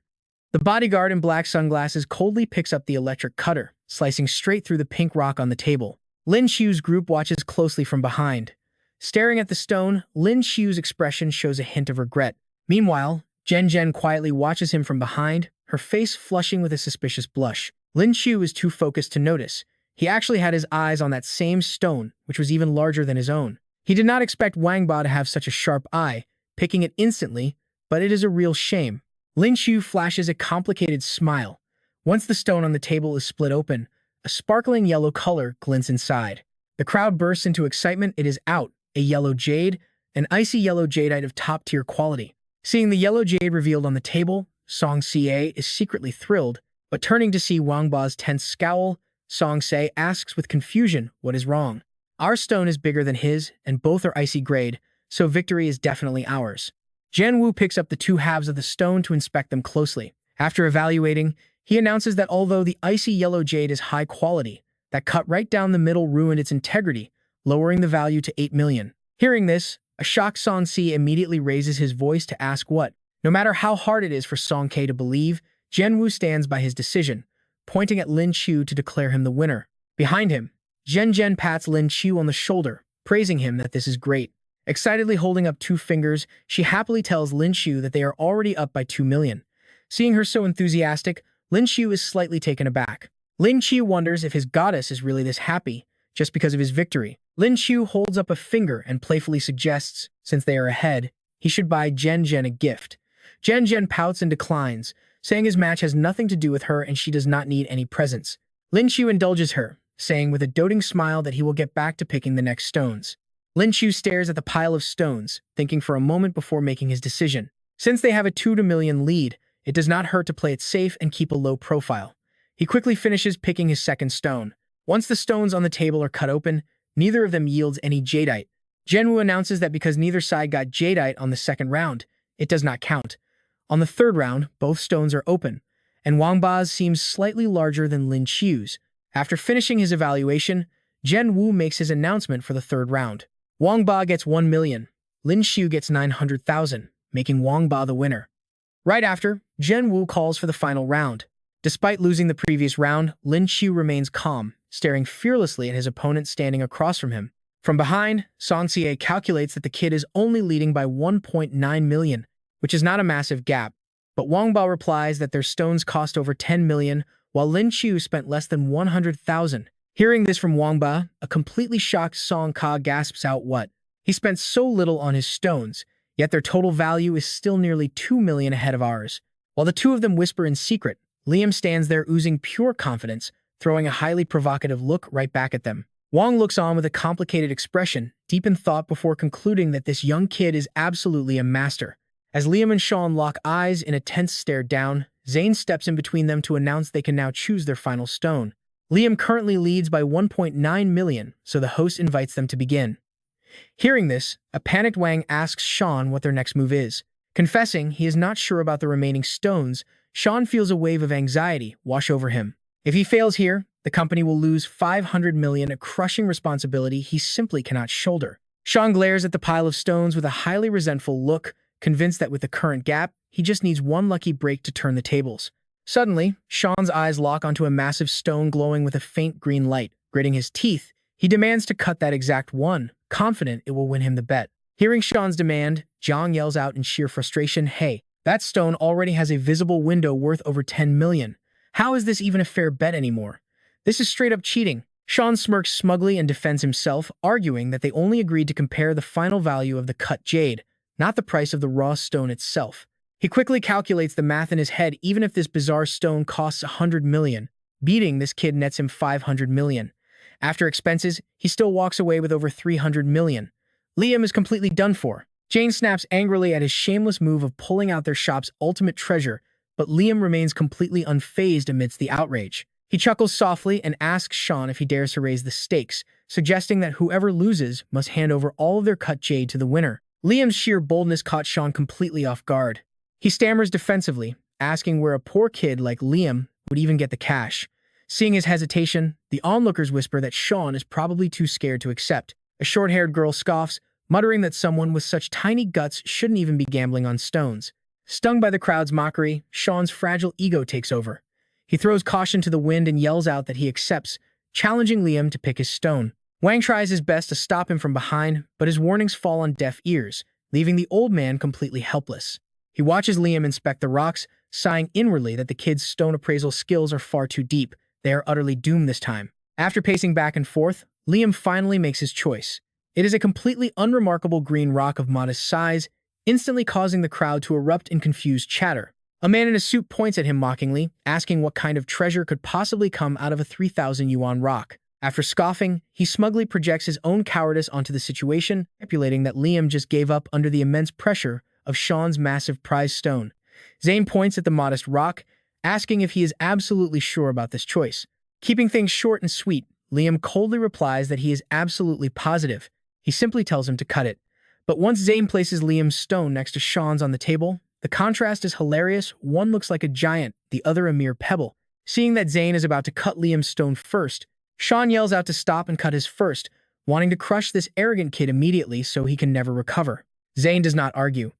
[SPEAKER 1] The bodyguard in black sunglasses coldly picks up the electric cutter, slicing straight through the pink rock on the table. Lin Qiu's group watches closely from behind. Staring at the stone, Lin Qiu's expression shows a hint of regret. Meanwhile, Zhen quietly watches him from behind, her face flushing with a suspicious blush. Lin Qiu is too focused to notice. He actually had his eyes on that same stone, which was even larger than his own. He did not expect Wang Ba to have such a sharp eye, picking it instantly, but it is a real shame. Lin Qiu flashes a complicated smile. Once the stone on the table is split open, a sparkling yellow color glints inside. The crowd bursts into excitement. It is out, a yellow jade, an icy yellow jadeite of top-tier quality. Seeing the yellow jade revealed on the table, Song Ce is secretly thrilled, but turning to see Wang Ba's tense scowl, Song Ce asks with confusion, "What is wrong?" "Our stone is bigger than his, and both are icy grade, so victory is definitely ours." Jianwu picks up the two halves of the stone to inspect them closely. After evaluating, he announces that although the icy yellow jade is high quality, that cut right down the middle ruined its integrity, lowering the value to 8 million. Hearing this, a shocked Song Ce immediately raises his voice to ask what. No matter how hard it is for Song Ke to believe, Zhenwu stands by his decision, pointing at Lin Qiu to declare him the winner. Behind him, Zhen pats Lin Qiu on the shoulder, praising him that this is great. Excitedly holding up 2 fingers, she happily tells Lin Qiu that they are already up by 2 million. Seeing her so enthusiastic, Lin Qiu is slightly taken aback. Lin Qiu wonders if his goddess is really this happy, just because of his victory. Lin Qiu holds up a finger and playfully suggests, since they are ahead, he should buy Zhen a gift. Zhen pouts and declines, saying his match has nothing to do with her and she does not need any presents. Lin Qiu indulges her, saying with a doting smile that he will get back to picking the next stones. Lin Qiu stares at the pile of stones, thinking for a moment before making his decision. Since they have a 2 to million lead, it does not hurt to play it safe and keep a low profile. He quickly finishes picking his second stone. Once the stones on the table are cut open, neither of them yields any jadeite. Zhenwu announces that because neither side got jadeite on the second round, it does not count. On the third round, both stones are open, and Wang Ba's seems slightly larger than Lin Qiu's. After finishing his evaluation, Zhenwu makes his announcement for the third round. Wang Ba gets 1 million, Lin Qiu gets 900,000, making Wang Ba the winner. Right after, Zhenwu calls for the final round. Despite losing the previous round, Lin Qiu remains calm, staring fearlessly at his opponent standing across from him. From behind, Song Xie calculates that the kid is only leading by 1.9 million, which is not a massive gap, but Wang Ba replies that their stones cost over 10 million, while Lin Qiu spent less than 100,000. Hearing this from Wang Ba, a completely shocked Song Ka gasps out what? He spent so little on his stones, yet their total value is still nearly 2 million ahead of ours. While the two of them whisper in secret, Liam stands there oozing pure confidence, throwing a highly provocative look right back at them. Wang looks on with a complicated expression, deep in thought before concluding that this young kid is absolutely a master. As Liam and Sean lock eyes in a tense stare down, Zane steps in between them to announce they can now choose their final stone. Liam currently leads by 1.9 million, so the host invites them to begin. Hearing this, a panicked Wang asks Sean what their next move is. Confessing he is not sure about the remaining stones, Sean feels a wave of anxiety wash over him. If he fails here, the company will lose 500 million, a crushing responsibility he simply cannot shoulder. Sean glares at the pile of stones with a highly resentful look, convinced that with the current gap, he just needs one lucky break to turn the tables. Suddenly, Sean's eyes lock onto a massive stone glowing with a faint green light. Gritting his teeth, he demands to cut that exact one, confident it will win him the bet. Hearing Sean's demand, Zhang yells out in sheer frustration, "Hey, that stone already has a visible window worth over 10 million. How is this even a fair bet anymore? This is straight up cheating." Sean smirks smugly and defends himself, arguing that they only agreed to compare the final value of the cut jade, not the price of the raw stone itself. He quickly calculates the math in his head. Even if this bizarre stone costs 100 million, beating this kid nets him 500 million. After expenses, he still walks away with over 300 million. Liam is completely done for. Jane snaps angrily at his shameless move of pulling out their shop's ultimate treasure, but Liam remains completely unfazed amidst the outrage. He chuckles softly and asks Sean if he dares to raise the stakes, suggesting that whoever loses must hand over all of their cut jade to the winner. Liam's sheer boldness caught Sean completely off guard. He stammers defensively, asking where a poor kid like Liam would even get the cash. Seeing his hesitation, the onlookers whisper that Sean is probably too scared to accept. A short-haired girl scoffs, muttering that someone with such tiny guts shouldn't even be gambling on stones. Stung by the crowd's mockery, Sean's fragile ego takes over. He throws caution to the wind and yells out that he accepts, challenging Liam to pick his stone. Wang tries his best to stop him from behind, but his warnings fall on deaf ears, leaving the old man completely helpless. He watches Liam inspect the rocks, sighing inwardly that the kid's stone appraisal skills are far too deep. They are utterly doomed this time. After pacing back and forth, Liam finally makes his choice. It is a completely unremarkable green rock of modest size, instantly causing the crowd to erupt in confused chatter. A man in a suit points at him mockingly, asking what kind of treasure could possibly come out of a 3,000 yuan rock. After scoffing, he smugly projects his own cowardice onto the situation, stipulating that Liam just gave up under the immense pressure of Sean's massive prize stone. Zane points at the modest rock, asking if he is absolutely sure about this choice. Keeping things short and sweet, Liam coldly replies that he is absolutely positive. He simply tells him to cut it. But once Zane places Liam's stone next to Sean's on the table, the contrast is hilarious. One looks like a giant, the other a mere pebble. Seeing that Zane is about to cut Liam's stone first, Sean yells out to stop and cut his first, wanting to crush this arrogant kid immediately so he can never recover. Zane does not argue.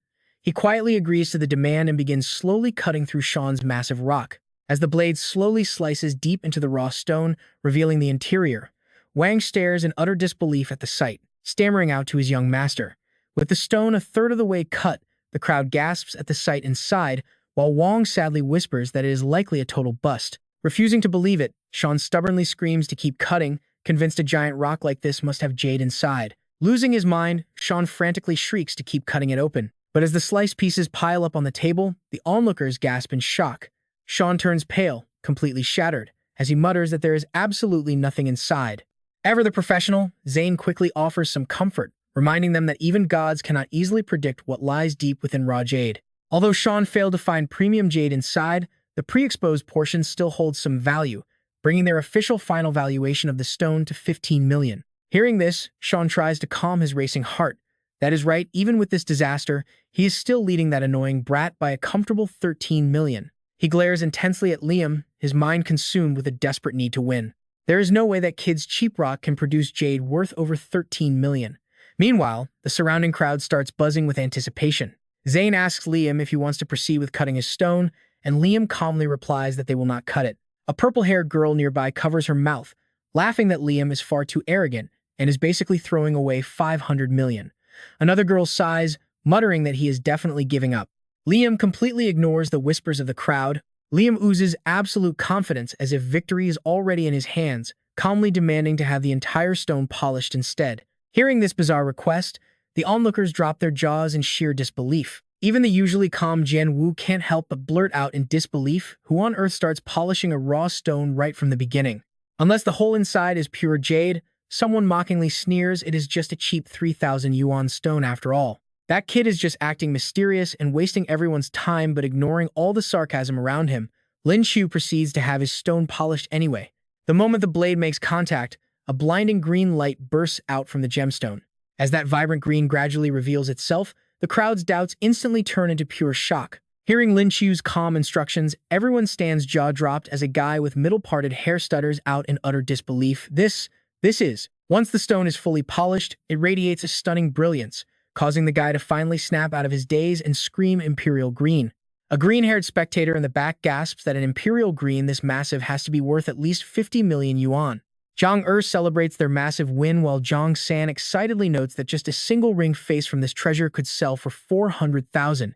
[SPEAKER 1] He quietly agrees to the demand and begins slowly cutting through Sean's massive rock. As the blade slowly slices deep into the raw stone, revealing the interior, Wang stares in utter disbelief at the sight, stammering out to his young master. With the stone a third of the way cut, the crowd gasps at the sight inside, while Wang sadly whispers that it is likely a total bust. Refusing to believe it, Sean stubbornly screams to keep cutting, convinced a giant rock like this must have jade inside. Losing his mind, Sean frantically shrieks to keep cutting it open. But as the sliced pieces pile up on the table, the onlookers gasp in shock. Sean turns pale, completely shattered, as he mutters that there is absolutely nothing inside. Ever the professional, Zane quickly offers some comfort, reminding them that even gods cannot easily predict what lies deep within raw jade. Although Sean failed to find premium jade inside, the pre-exposed portion still holds some value, bringing their official final valuation of the stone to 15 million. Hearing this, Sean tries to calm his racing heart. That is right, even with this disaster, he is still leading that annoying brat by a comfortable 13 million. He glares intensely at Liam, his mind consumed with a desperate need to win. There is no way that kid's cheap rock can produce jade worth over 13 million. Meanwhile, the surrounding crowd starts buzzing with anticipation. Zane asks Liam if he wants to proceed with cutting his stone, and Liam calmly replies that they will not cut it. A purple-haired girl nearby covers her mouth, laughing that Liam is far too arrogant and is basically throwing away 500 million. Another girl sighs, muttering that he is definitely giving up. Liam completely ignores the whispers of the crowd. Liam oozes absolute confidence as if victory is already in his hands, calmly demanding to have the entire stone polished instead. Hearing this bizarre request, the onlookers drop their jaws in sheer disbelief. Even the usually calm Jian Wu can't help but blurt out in disbelief, who on earth starts polishing a raw stone right from the beginning. Unless the whole inside is pure jade, someone mockingly sneers it is just a cheap 3,000 yuan stone after all. That kid is just acting mysterious and wasting everyone's time but ignoring all the sarcasm around him. Lin Qiu proceeds to have his stone polished anyway. The moment the blade makes contact, a blinding green light bursts out from the gemstone. As that vibrant green gradually reveals itself, the crowd's doubts instantly turn into pure shock. Hearing Lin Qiu's calm instructions, everyone stands jaw-dropped as a guy with middle-parted hair stutters out in utter disbelief. This is. Once the stone is fully polished, it radiates a stunning brilliance, causing the guy to finally snap out of his daze and scream Imperial Green. A green-haired spectator in the back gasps that an Imperial Green this massive has to be worth at least 50 million yuan. Zhang celebrates their massive win while Zhang San excitedly notes that just a single ring face from this treasure could sell for 400,000,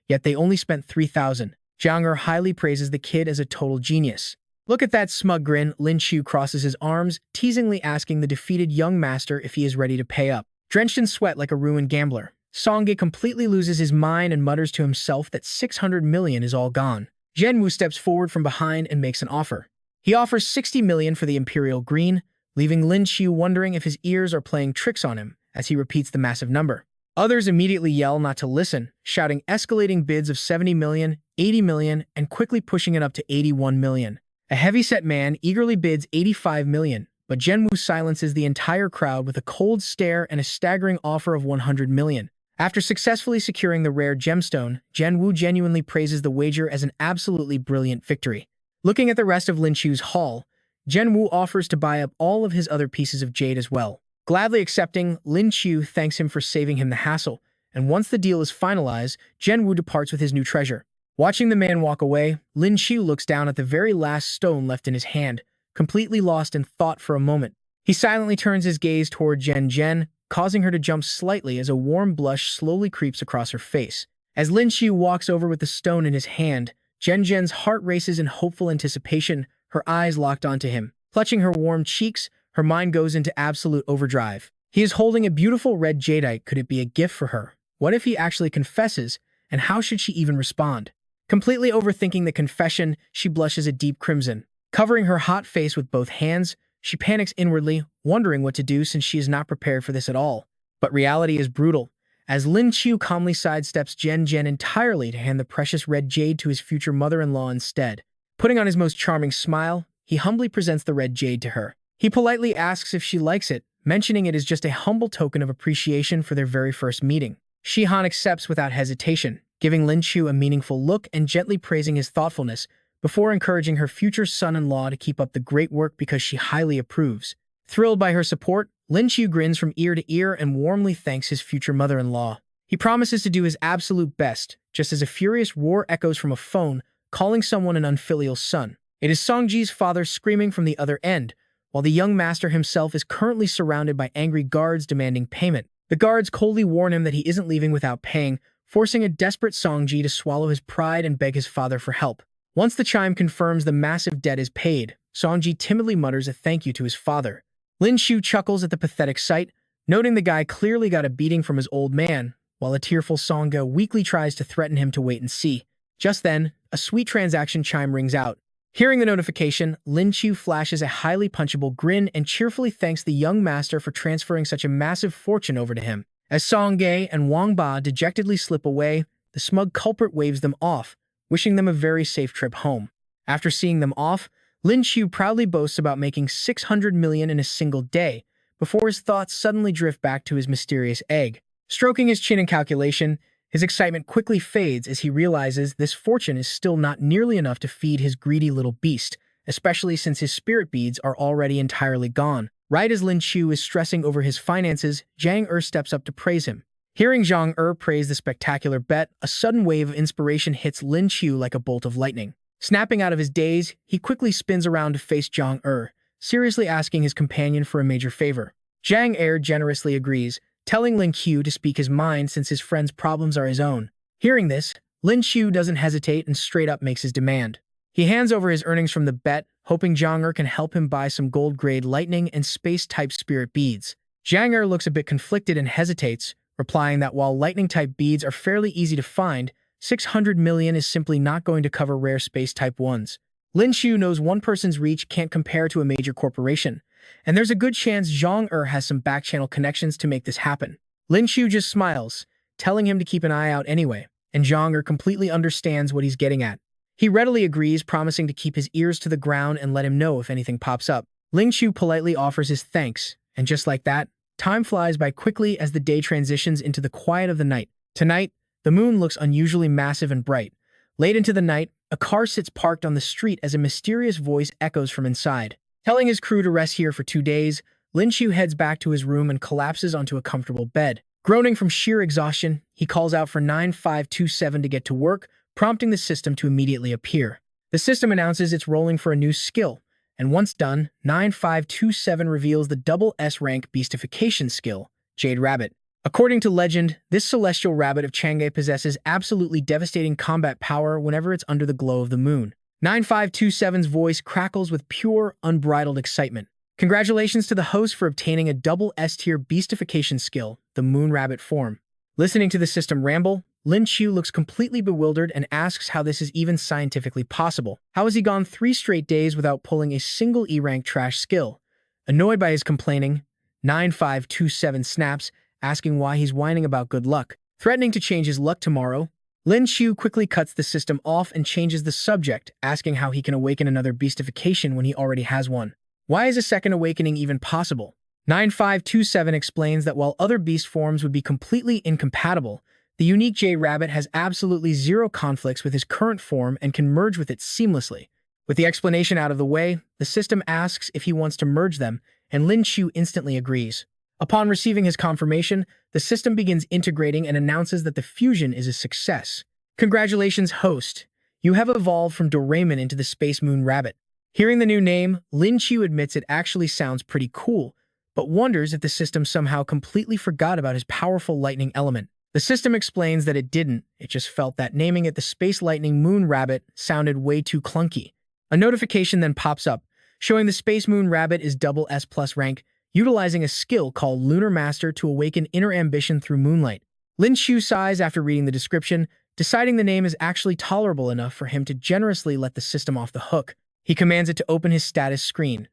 [SPEAKER 1] yet they only spent 3,000. Zhang highly praises the kid as a total genius. Look at that smug grin. Lin Qiu crosses his arms, teasingly asking the defeated young master if he is ready to pay up. Drenched in sweat like a ruined gambler, Songge completely loses his mind and mutters to himself that 600 million is all gone. Zhenwu steps forward from behind and makes an offer. He offers 60 million for the Imperial Green, leaving Lin Qiu wondering if his ears are playing tricks on him as he repeats the massive number. Others immediately yell not to listen, shouting escalating bids of 70 million, 80 million, and quickly pushing it up to 81 million. A heavy-set man eagerly bids 85 million, but Zhenwu silences the entire crowd with a cold stare and a staggering offer of 100 million. After successfully securing the rare gemstone, Zhenwu genuinely praises the wager as an absolutely brilliant victory. Looking at the rest of Lin Qiu's haul, Zhenwu offers to buy up all of his other pieces of jade as well. Gladly accepting, Lin Qiu thanks him for saving him the hassle, and once the deal is finalized, Zhenwu departs with his new treasure. Watching the man walk away, Lin Qiu looks down at the very last stone left in his hand, completely lost in thought for a moment. He silently turns his gaze toward Zhen Zhen, causing her to jump slightly as a warm blush slowly creeps across her face. As Lin Qiu walks over with the stone in his hand, Zhen Zhen's heart races in hopeful anticipation, her eyes locked onto him. Clutching her warm cheeks, her mind goes into absolute overdrive. He is holding a beautiful red jadeite. Could it be a gift for her? What if he actually confesses, and how should she even respond? Completely overthinking the confession, she blushes a deep crimson. Covering her hot face with both hands, she panics inwardly, wondering what to do since she is not prepared for this at all. But reality is brutal, as Lin Qiu calmly sidesteps Zhen Zhen entirely to hand the precious red jade to his future mother-in-law instead. Putting on his most charming smile, he humbly presents the red jade to her. He politely asks if she likes it, mentioning it is just a humble token of appreciation for their very first meeting. Shihan accepts without hesitation, giving Lin Qiu a meaningful look and gently praising his thoughtfulness, before encouraging her future son-in-law to keep up the great work because she highly approves. Thrilled by her support, Lin Qiu grins from ear to ear and warmly thanks his future mother-in-law. He promises to do his absolute best, just as a furious roar echoes from a phone, calling someone an unfilial son. It is Songji's father screaming from the other end, while the young master himself is currently surrounded by angry guards demanding payment. The guards coldly warn him that he isn't leaving without paying, forcing a desperate Songji to swallow his pride and beg his father for help. Once the chime confirms the massive debt is paid, Songji timidly mutters a thank you to his father. Lin Qiu chuckles at the pathetic sight, noting the guy clearly got a beating from his old man, while a tearful Songge weakly tries to threaten him to wait and see. Just then, a sweet transaction chime rings out. Hearing the notification, Lin Qiu flashes a highly punchable grin and cheerfully thanks the young master for transferring such a massive fortune over to him. As Songge and Wang Ba dejectedly slip away, the smug culprit waves them off, wishing them a very safe trip home. After seeing them off, Lin Qiu proudly boasts about making 600 million in a single day, before his thoughts suddenly drift back to his mysterious egg. Stroking his chin in calculation, his excitement quickly fades as he realizes this fortune is still not nearly enough to feed his greedy little beast, especially since his spirit beads are already entirely gone. Right as Lin Qiu is stressing over his finances, Zhang Er steps up to praise him. Hearing Zhang Er praise the spectacular bet, a sudden wave of inspiration hits Lin Qiu like a bolt of lightning. Snapping out of his daze, he quickly spins around to face Zhang Er, seriously asking his companion for a major favor. Zhang Er generously agrees, telling Lin Qiu to speak his mind since his friend's problems are his own. Hearing this, Lin Qiu doesn't hesitate and straight up makes his demand. He hands over his earnings from the bet, hoping Zhang Er can help him buy some gold-grade lightning and space-type spirit beads. Zhang Er looks a bit conflicted and hesitates, replying that while lightning-type beads are fairly easy to find, 600 million is simply not going to cover rare space-type ones. Lin Qiu knows one person's reach can't compare to a major corporation, and there's a good chance Zhang Er has some back-channel connections to make this happen. Lin Qiu just smiles, telling him to keep an eye out anyway, and Zhang Er completely understands what he's getting at. He readily agrees, promising to keep his ears to the ground and let him know if anything pops up. Lin Qiu politely offers his thanks, and just like that, time flies by quickly as the day transitions into the quiet of the night. Tonight, the moon looks unusually massive and bright. Late into the night, a car sits parked on the street as a mysterious voice echoes from inside. Telling his crew to rest here for 2 days, Lin Qiu heads back to his room and collapses onto a comfortable bed. Groaning from sheer exhaustion, he calls out for 9527 to get to work, prompting the system to immediately appear. The system announces it's rolling for a new skill, and once done, 9527 reveals the double S rank beastification skill, Jade Rabbit. According to legend, this celestial rabbit of Chang'e possesses absolutely devastating combat power whenever it's under the glow of the moon. 9527's voice crackles with pure, unbridled excitement. Congratulations to the host for obtaining a double S-tier beastification skill, the moon rabbit form. Listening to the system ramble, Lin Qiu looks completely bewildered and asks how this is even scientifically possible. How has he gone 3 straight days without pulling a single E-rank trash skill? Annoyed by his complaining, 9527 snaps, asking why he's whining about good luck. Threatening to change his luck tomorrow, Lin Qiu quickly cuts the system off and changes the subject, asking how he can awaken another beastification when he already has one. Why is a second awakening even possible? 9527 explains that while other beast forms would be completely incompatible, the unique J Rabbit has absolutely zero conflicts with his current form and can merge with it seamlessly. With the explanation out of the way, the system asks if he wants to merge them, and Lin Qiu instantly agrees. Upon receiving his confirmation, the system begins integrating and announces that the fusion is a success. Congratulations, host! You have evolved from Doraemon into the Space Moon Rabbit. Hearing the new name, Lin Qiu admits it actually sounds pretty cool, but wonders if the system somehow completely forgot about his powerful lightning element. The system explains that it didn't, it just felt that naming it the Space Lightning Moon Rabbit sounded way too clunky. A notification then pops up, showing the Space Moon Rabbit is double S+ rank, utilizing a skill called Lunar Master to awaken inner ambition through moonlight. Lin Qiu sighs after reading the description, deciding the name is actually tolerable enough for him to generously let the system off the hook. He commands it to open his status screen.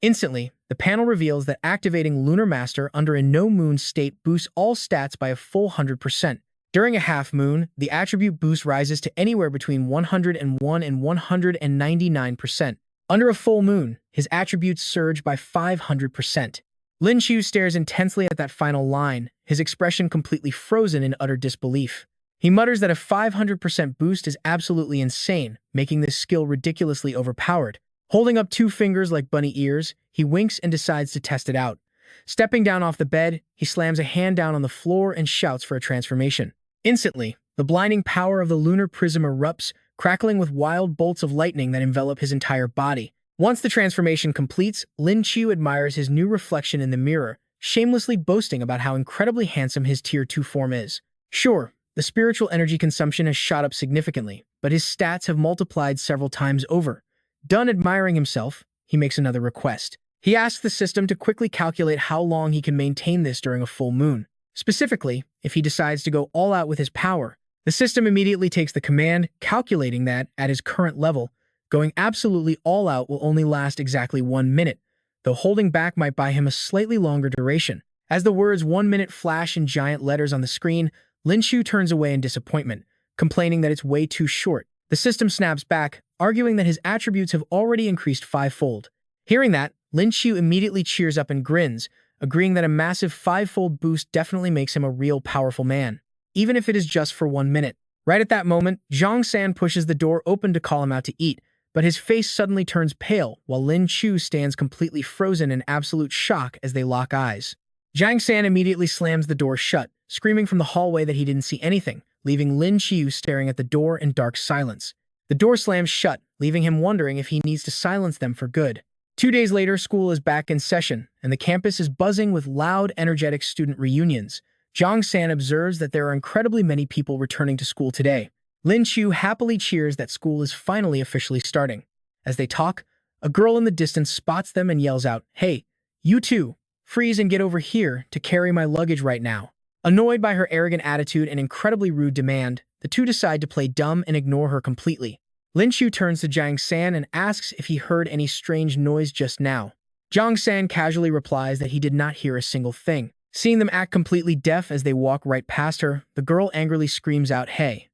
[SPEAKER 1] Instantly, the panel reveals that activating Lunar Master under a no-moon state boosts all stats by a full 100%. During a half moon, the attribute boost rises to anywhere between 101 and 199%. Under a full moon, his attributes surge by 500%. Lin Qiu stares intensely at that final line, his expression completely frozen in utter disbelief. He mutters that a 500% boost is absolutely insane, making this skill ridiculously overpowered. Holding up 2 fingers like bunny ears, he winks and decides to test it out. Stepping down off the bed, he slams a hand down on the floor and shouts for a transformation. Instantly, the blinding power of the lunar prism erupts, crackling with wild bolts of lightning that envelop his entire body. Once the transformation completes, Lin Qiu admires his new reflection in the mirror, shamelessly boasting about how incredibly handsome his Tier 2 form is. Sure, the spiritual energy consumption has shot up significantly, but his stats have multiplied several times over. Done admiring himself, he makes another request. He asks the system to quickly calculate how long he can maintain this during a full moon. Specifically, if he decides to go all out with his power, the system immediately takes the command, calculating that, at his current level, going absolutely all out will only last exactly 1 minute, though holding back might buy him a slightly longer duration. As the words 1 minute flash in giant letters on the screen, Lin Qiu turns away in disappointment, complaining that it's way too short. The system snaps back, arguing that his attributes have already increased 5-fold. Hearing that, Lin Qiu immediately cheers up and grins, agreeing that a massive 5-fold boost definitely makes him a real powerful man, even if it is just for 1 minute. Right at that moment, Zhang San pushes the door open to call him out to eat, but his face suddenly turns pale while Lin Qiu stands completely frozen in absolute shock as they lock eyes. Zhang San immediately slams the door shut, screaming from the hallway that he didn't see anything, leaving Lin Qiu staring at the door in dark silence. The door slams shut, leaving him wondering if he needs to silence them for good. 2 days later, school is back in session, and the campus is buzzing with loud, energetic student reunions. Zhang San observes that there are incredibly many people returning to school today. Lin Qiu happily cheers that school is finally officially starting. As they talk, a girl in the distance spots them and yells out, "Hey, you two, freeze and get over here to carry my luggage right now." Annoyed by her arrogant attitude and incredibly rude demand, the two decide to play dumb and ignore her completely. Lin Qiu turns to Zhang San and asks if he heard any strange noise just now. Zhang San casually replies that he did not hear a single thing. Seeing them act completely deaf as they walk right past her, the girl angrily screams out, "Hey."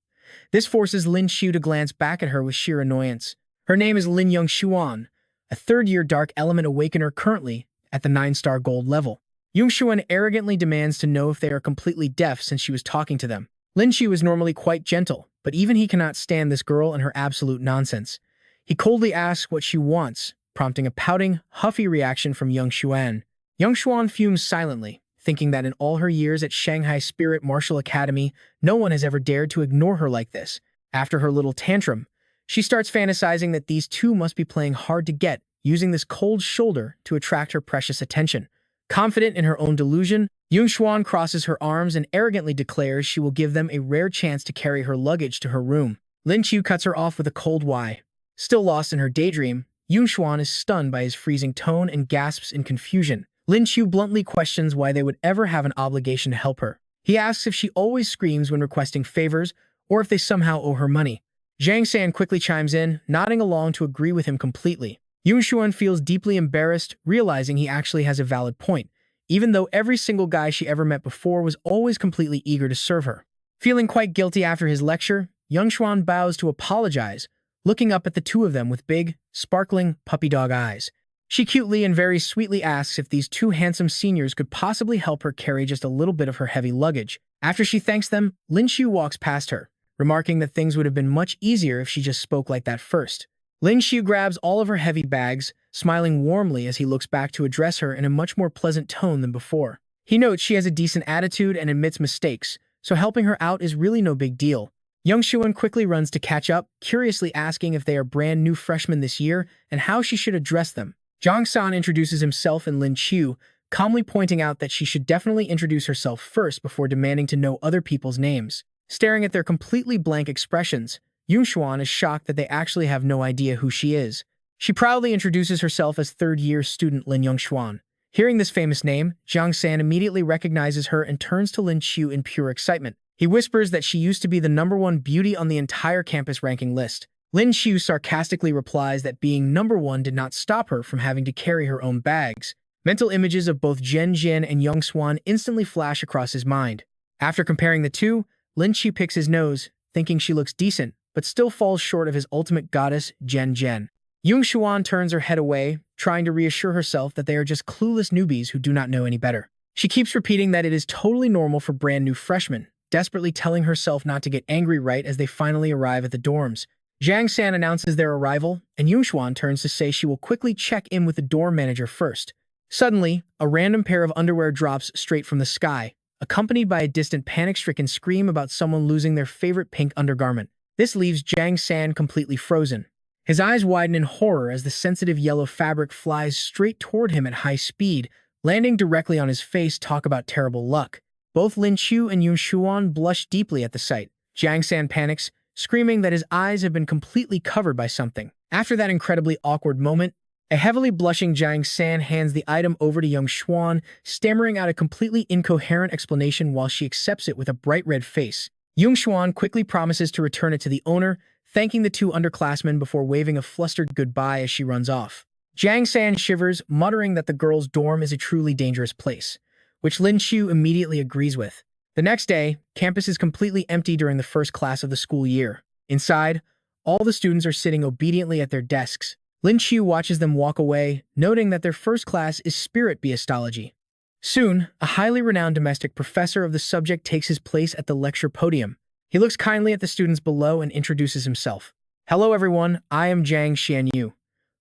[SPEAKER 1] This forces Lin Qiu to glance back at her with sheer annoyance. Her name is Lin Yongxuan, a third-year Dark Element Awakener currently at the 9-star gold level. Yongxuan arrogantly demands to know if they are completely deaf since she was talking to them. Lin Qiu is normally quite gentle, but even he cannot stand this girl and her absolute nonsense. He coldly asks what she wants, prompting a pouting, huffy reaction from Yongxuan. Yongxuan fumes silently, thinking that in all her years at Shanghai Spirit Martial Academy, no one has ever dared to ignore her like this. After her little tantrum, she starts fantasizing that these two must be playing hard to get, using this cold shoulder to attract her precious attention. Confident in her own delusion, Yongxuan crosses her arms and arrogantly declares she will give them a rare chance to carry her luggage to her room. Lin Qiu cuts her off with a cold "why?" Still lost in her daydream, Yongxuan is stunned by his freezing tone and gasps in confusion. Lin Qiu bluntly questions why they would ever have an obligation to help her. He asks if she always screams when requesting favors, or if they somehow owe her money. Zhang San quickly chimes in, nodding along to agree with him completely. Yongxuan feels deeply embarrassed, realizing he actually has a valid point, even though every single guy she ever met before was always completely eager to serve her. Feeling quite guilty after his lecture, Yongxuan bows to apologize, looking up at the two of them with big, sparkling, puppy dog eyes. She cutely and very sweetly asks if these two handsome seniors could possibly help her carry just a little bit of her heavy luggage. After she thanks them, Lin Qiu walks past her, remarking that things would have been much easier if she just spoke like that first. Lin Qiu grabs all of her heavy bags, smiling warmly as he looks back to address her in a much more pleasant tone than before. He notes she has a decent attitude and admits mistakes, so helping her out is really no big deal. Yongxuan quickly runs to catch up, curiously asking if they are brand new freshmen this year and how she should address them. Zhang San introduces himself and Lin Qiu, calmly pointing out that she should definitely introduce herself first before demanding to know other people's names. Staring at their completely blank expressions, Yongxuan is shocked that they actually have no idea who she is. She proudly introduces herself as third-year student Lin Yongxuan. Hearing this famous name, Zhang San immediately recognizes her and turns to Lin Qiu in pure excitement. He whispers that she used to be the #1 beauty on the entire campus ranking list. Lin Qiu sarcastically replies that being #1 did not stop her from having to carry her own bags. Mental images of both Zhen Jin and Yongxuan instantly flash across his mind. After comparing the two, Lin Qiu picks his nose, thinking she looks decent, but still falls short of his ultimate goddess, Zhen Jin. Yongxuan turns her head away, trying to reassure herself that they are just clueless newbies who do not know any better. She keeps repeating that it is totally normal for brand new freshmen, desperately telling herself not to get angry right as they finally arrive at the dorms. Zhang San announces their arrival, and Yongxuan turns to say she will quickly check in with the dorm manager first. Suddenly, a random pair of underwear drops straight from the sky, accompanied by a distant panic-stricken scream about someone losing their favorite pink undergarment. This leaves Jiang San completely frozen. His eyes widen in horror as the sensitive yellow fabric flies straight toward him at high speed, landing directly on his face. Talk about terrible luck. Both Lin Qiu and Yun Xuan blush deeply at the sight. Jiang San panics, screaming that his eyes have been completely covered by something. After that incredibly awkward moment, a heavily blushing Jiang San hands the item over to young Xuan, stammering out a completely incoherent explanation while she accepts it with a bright red face. Yung Xuan quickly promises to return it to the owner, thanking the two underclassmen before waving a flustered goodbye as she runs off. Jiang San shivers, muttering that the girls' dorm is a truly dangerous place, which Lin Qiu immediately agrees with. The next day, campus is completely empty during the first class of the school year. Inside, all the students are sitting obediently at their desks. Lin Qiu watches them walk away, noting that their first class is spirit beastology. Soon, a highly renowned domestic professor of the subject takes his place at the lecture podium. He looks kindly at the students below and introduces himself. Hello everyone, I am Jiang Xianyu.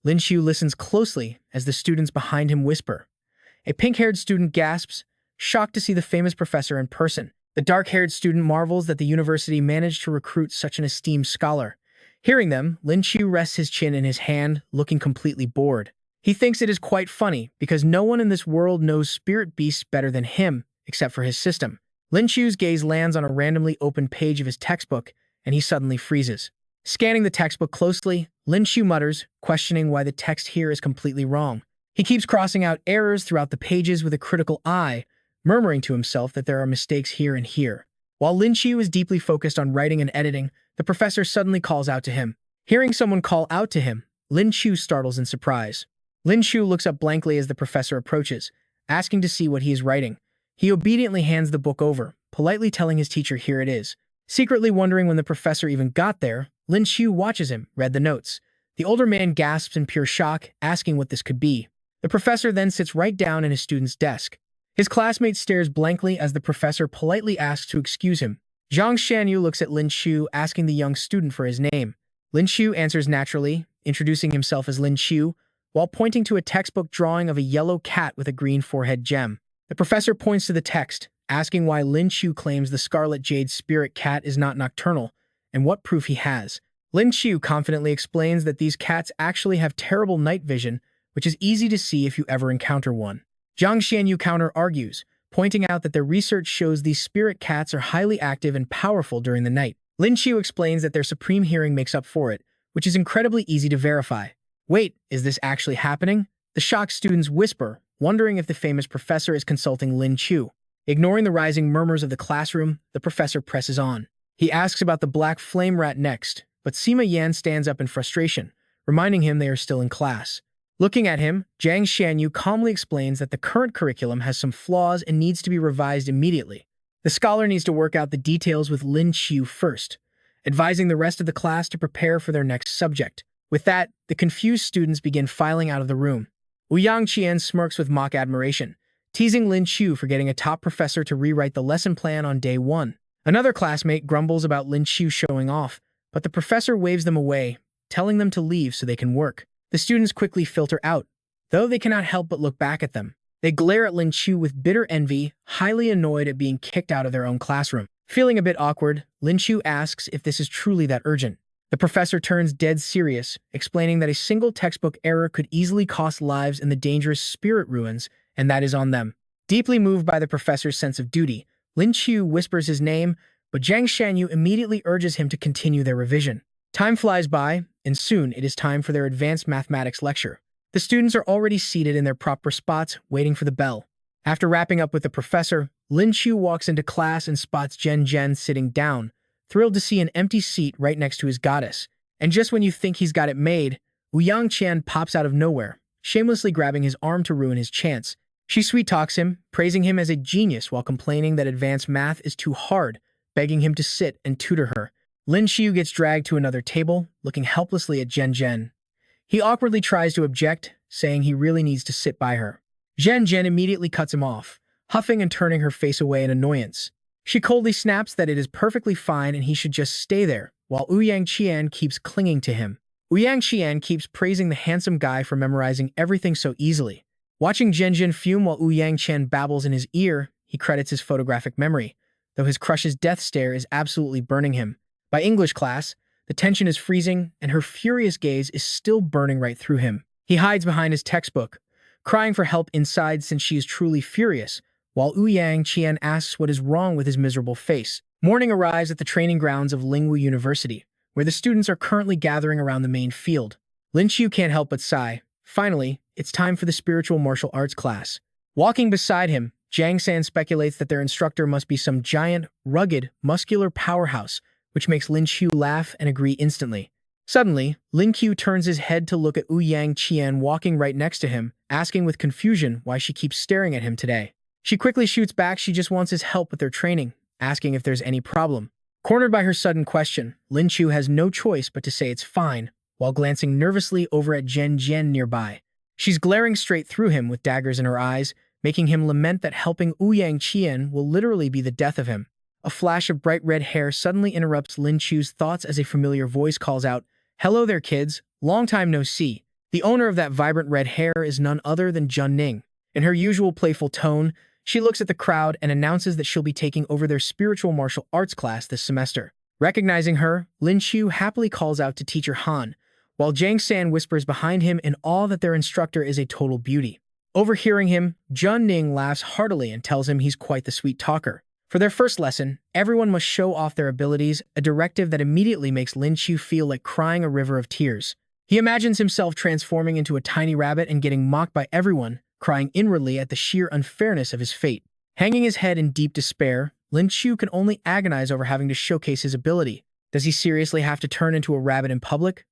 [SPEAKER 1] Lin Qiu listens closely as the students behind him whisper. A pink-haired student gasps, shocked to see the famous professor in person. The dark-haired student marvels that the university managed to recruit such an esteemed scholar. Hearing them, Lin Qiu rests his chin in his hand, looking completely bored. He thinks it is quite funny, because no one in this world knows spirit beasts better than him, except for his system. Lin Qiu's gaze lands on a randomly opened page of his textbook, and he suddenly freezes. Scanning the textbook closely, Lin Qiu mutters, questioning why the text here is completely wrong. He keeps crossing out errors throughout the pages with a critical eye, murmuring to himself that there are mistakes here and here. While Lin Qiu is deeply focused on writing and editing, the professor suddenly calls out to him. Hearing someone call out to him, Lin Qiu startles in surprise. Lin Qiu looks up blankly as the professor approaches, asking to see what he is writing. He obediently hands the book over, politely telling his teacher here it is. Secretly wondering when the professor even got there, Lin Qiu watches him, read the notes. The older man gasps in pure shock, asking what this could be. The professor then sits right down in his student's desk. His classmate stares blankly as the professor politely asks to excuse him. Jiang Xianyu looks at Lin Qiu, asking the young student for his name. Lin Qiu answers naturally, introducing himself as Lin Qiu, while pointing to a textbook drawing of a yellow cat with a green forehead gem. The professor points to the text, asking why Lin Qiu claims the Scarlet Jade spirit cat is not nocturnal, and what proof he has. Lin Qiu confidently explains that these cats actually have terrible night vision, which is easy to see if you ever encounter one. Jiang Xianyu counter-argues, pointing out that their research shows these spirit cats are highly active and powerful during the night. Lin Qiu explains that their supreme hearing makes up for it, which is incredibly easy to verify. Wait, is this actually happening? The shocked students whisper, wondering if the famous professor is consulting Lin Qiu. Ignoring the rising murmurs of the classroom, the professor presses on. He asks about the black flame rat next, but Sima Yan stands up in frustration, reminding him they are still in class. Looking at him, Jiang Xianyu calmly explains that the current curriculum has some flaws and needs to be revised immediately. The scholar needs to work out the details with Lin Qiu first, advising the rest of the class to prepare for their next subject. With that, the confused students begin filing out of the room. Ouyang Qian smirks with mock admiration, teasing Lin Qiu for getting a top professor to rewrite the lesson plan on day one. Another classmate grumbles about Lin Qiu showing off, but the professor waves them away, telling them to leave so they can work. The students quickly filter out, though they cannot help but look back at them. They glare at Lin Qiu with bitter envy, highly annoyed at being kicked out of their own classroom. Feeling a bit awkward, Lin Qiu asks if this is truly that urgent. The professor turns dead serious, explaining that a single textbook error could easily cost lives in the dangerous spirit ruins, and that is on them. Deeply moved by the professor's sense of duty, Lin Qiu whispers his name, but Jiang Xianyu immediately urges him to continue their revision. Time flies by, and soon it is time for their advanced mathematics lecture. The students are already seated in their proper spots, waiting for the bell. After wrapping up with the professor, Lin Qiu walks into class and spots Zhen Zhen sitting down, thrilled to see an empty seat right next to his goddess. And just when you think he's got it made, Ouyang Qian pops out of nowhere, shamelessly grabbing his arm to ruin his chance. She sweet-talks him, praising him as a genius while complaining that advanced math is too hard, begging him to sit and tutor her. Lin Qiu gets dragged to another table, looking helplessly at Zhen Zhen. He awkwardly tries to object, saying he really needs to sit by her. Zhen Zhen immediately cuts him off, huffing and turning her face away in annoyance. She coldly snaps that it is perfectly fine and he should just stay there, while Ouyang Qian keeps clinging to him. Ouyang Qian keeps praising the handsome guy for memorizing everything so easily, Watching Zhenjian fume while Wu Yangqian babbles in his ear, he credits his photographic memory, though his crush's death stare is absolutely burning him. By English class, the tension is freezing, and her furious gaze is still burning right through him. He hides behind his textbook, crying for help inside since she is truly furious, while Wu Yangqian asks what is wrong with his miserable face. Morning arrives at the training grounds of Lin Qiu University, where the students are currently gathering around the main field. Lin Qiu can't help but sigh. Finally, it's time for the spiritual martial arts class. Walking beside him, Jiang San speculates that their instructor must be some giant, rugged, muscular powerhouse, which makes Lin Qiu laugh and agree instantly. Suddenly, Lin Qiu turns his head to look at Wu Yangqian walking right next to him, asking with confusion why she keeps staring at him today. She quickly shoots back she just wants his help with their training, asking if there's any problem. Cornered by her sudden question, Lin Qiu has no choice but to say it's fine, while glancing nervously over at Zhen Jian nearby. She's glaring straight through him with daggers in her eyes, making him lament that helping Wu Yangqian will literally be the death of him. A flash of bright red hair suddenly interrupts Lin Qiu's thoughts as a familiar voice calls out, "Hello there, kids. Long time no see." The owner of that vibrant red hair is none other than Zhen Ning. In her usual playful tone, she looks at the crowd and announces that she'll be taking over their spiritual martial arts class this semester. Recognizing her, Lin Qiu happily calls out to teacher Han, while Jiang San whispers behind him in awe that their instructor is a total beauty. Overhearing him, Zhen Ning laughs heartily and tells him he's quite the sweet talker. For their first lesson, everyone must show off their abilities, a directive that immediately makes Lin Qiu feel like crying a river of tears. He imagines himself transforming into a tiny rabbit and getting mocked by everyone, crying inwardly at the sheer unfairness of his fate. Hanging his head in deep despair, Lin Qiu can only agonize over having to showcase his ability. Does he seriously have to turn into a rabbit in public?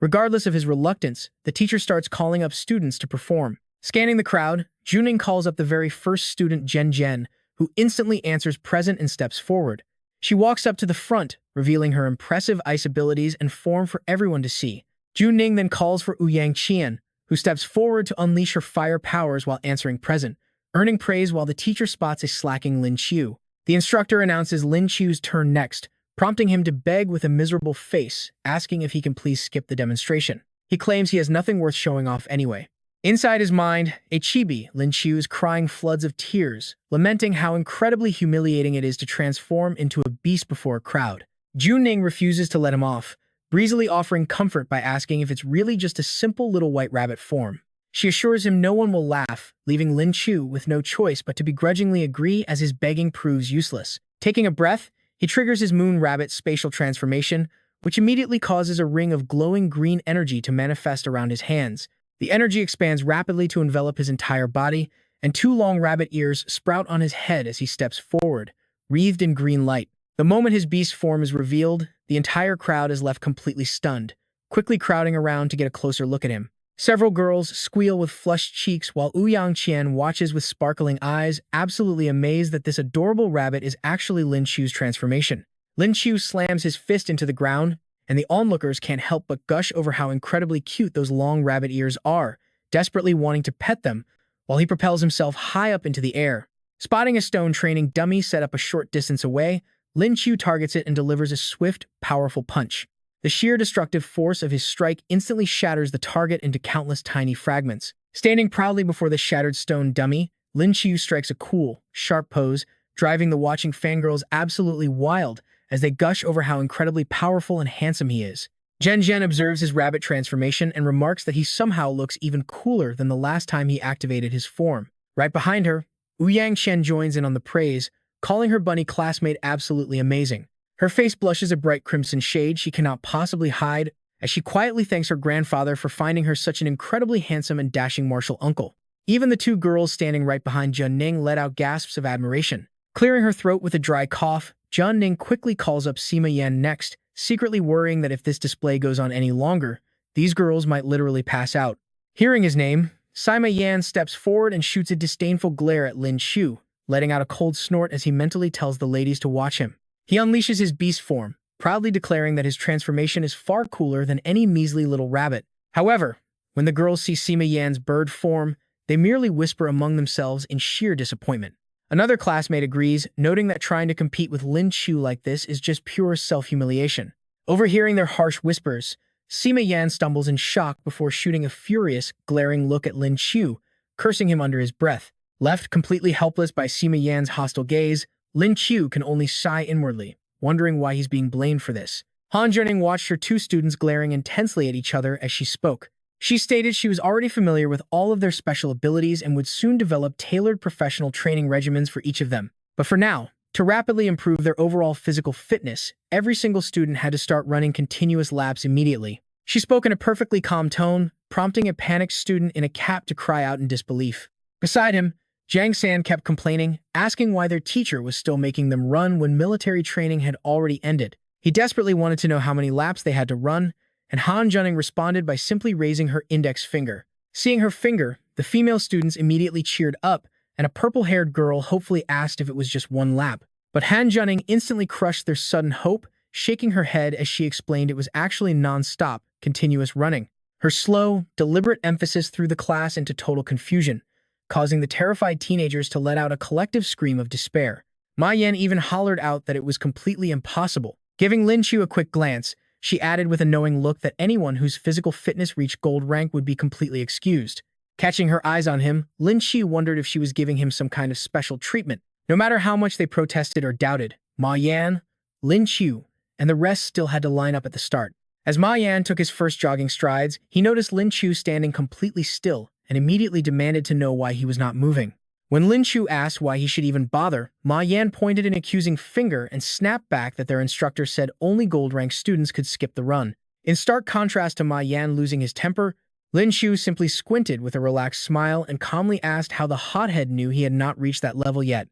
[SPEAKER 1] Regardless of his reluctance, the teacher starts calling up students to perform. Scanning the crowd, Juning calls up the very first student, Zhen Jian, who instantly answers present and steps forward. She walks up to the front, revealing her impressive ice abilities and form for everyone to see. Juning then calls for Wu Yangqian, who steps forward to unleash her fire powers while answering present, earning praise while the teacher spots a slacking Lin Qiu. The instructor announces Lin Qiu's turn next, prompting him to beg with a miserable face, asking if he can please skip the demonstration. He claims he has nothing worth showing off anyway. Inside his mind, a chibi, Lin Qiu is crying floods of tears, lamenting how incredibly humiliating it is to transform into a beast before a crowd. Juning refuses to let him off, breezily offering comfort by asking if it's really just a simple little white rabbit form. She assures him no one will laugh, leaving Lin Qiu with no choice but to begrudgingly agree as his begging proves useless. Taking a breath, he triggers his moon rabbit spatial transformation, which immediately causes a ring of glowing green energy to manifest around his hands. The energy expands rapidly to envelop his entire body, and two long rabbit ears sprout on his head as he steps forward, wreathed in green light. The moment his beast form is revealed, the entire crowd is left completely stunned, quickly crowding around to get a closer look at him. Several girls squeal with flushed cheeks while Wu Yangqian watches with sparkling eyes, absolutely amazed that this adorable rabbit is actually Lin Qiu's transformation. Lin Qiu slams his fist into the ground, and the onlookers can't help but gush over how incredibly cute those long rabbit ears are, desperately wanting to pet them, while he propels himself high up into the air. Spotting a stone training dummy set up a short distance away, Lin Qiu targets it and delivers a swift, powerful punch. The sheer destructive force of his strike instantly shatters the target into countless tiny fragments. Standing proudly before the shattered stone dummy, Lin Qiu strikes a cool, sharp pose, driving the watching fangirls absolutely wild as they gush over how incredibly powerful and handsome he is. Zhen Jian observes his rabbit transformation and remarks that he somehow looks even cooler than the last time he activated his form. Right behind her, Wu Yangqian joins in on the praise, calling her bunny classmate absolutely amazing. Her face blushes a bright crimson shade she cannot possibly hide as she quietly thanks her grandfather for finding her such an incredibly handsome and dashing martial uncle. Even the two girls standing right behind Zhen Ning let out gasps of admiration. Clearing her throat with a dry cough, Zhen Ning quickly calls up Sima Yan next, secretly worrying that if this display goes on any longer, these girls might literally pass out. Hearing his name, Sima Yan steps forward and shoots a disdainful glare at Lin Qiu, letting out a cold snort as he mentally tells the ladies to watch him. He unleashes his beast form, proudly declaring that his transformation is far cooler than any measly little rabbit. However, when the girls see Sima Yan's bird form, they merely whisper among themselves in sheer disappointment. Another classmate agrees, noting that trying to compete with Lin Qiu like this is just pure self-humiliation. Overhearing their harsh whispers, Sima Yan stumbles in shock before shooting a furious, glaring look at Lin Qiu, cursing him under his breath. Left completely helpless by Sima Yan's hostile gaze, Lin Qiu can only sigh inwardly, wondering why he's being blamed for this. Han Zhening watched her two students glaring intensely at each other as she spoke. She stated she was already familiar with all of their special abilities and would soon develop tailored professional training regimens for each of them. But for now, to rapidly improve their overall physical fitness, every single student had to start running continuous laps immediately. She spoke in a perfectly calm tone, prompting a panicked student in a cap to cry out in disbelief. Beside him, Jiang San kept complaining, asking why their teacher was still making them run when military training had already ended. He desperately wanted to know how many laps they had to run, and Han Zhening responded by simply raising her index finger. Seeing her finger, the female students immediately cheered up, and a purple-haired girl hopefully asked if it was just one lap. But Han Zhening instantly crushed their sudden hope, shaking her head as she explained it was actually non-stop, continuous running. Her slow, deliberate emphasis threw the class into total confusion, causing the terrified teenagers to let out a collective scream of despair. Ma Yan even hollered out that it was completely impossible. Giving Lin Qiu a quick glance, she added with a knowing look that anyone whose physical fitness reached gold rank would be completely excused. Catching her eyes on him, Lin Qiu wondered if she was giving him some kind of special treatment. No matter how much they protested or doubted, Ma Yan, Lin Qiu, and the rest still had to line up at the start. As Ma Yan took his first jogging strides, he noticed Lin Qiu standing completely still and immediately demanded to know why he was not moving. When Lin Qiu asked why he should even bother, Ma Yan pointed an accusing finger and snapped back that their instructor said only gold-rank students could skip the run. In stark contrast to Ma Yan losing his temper, Lin Qiu simply squinted with a relaxed smile and calmly asked how the hothead knew he had not reached that level yet.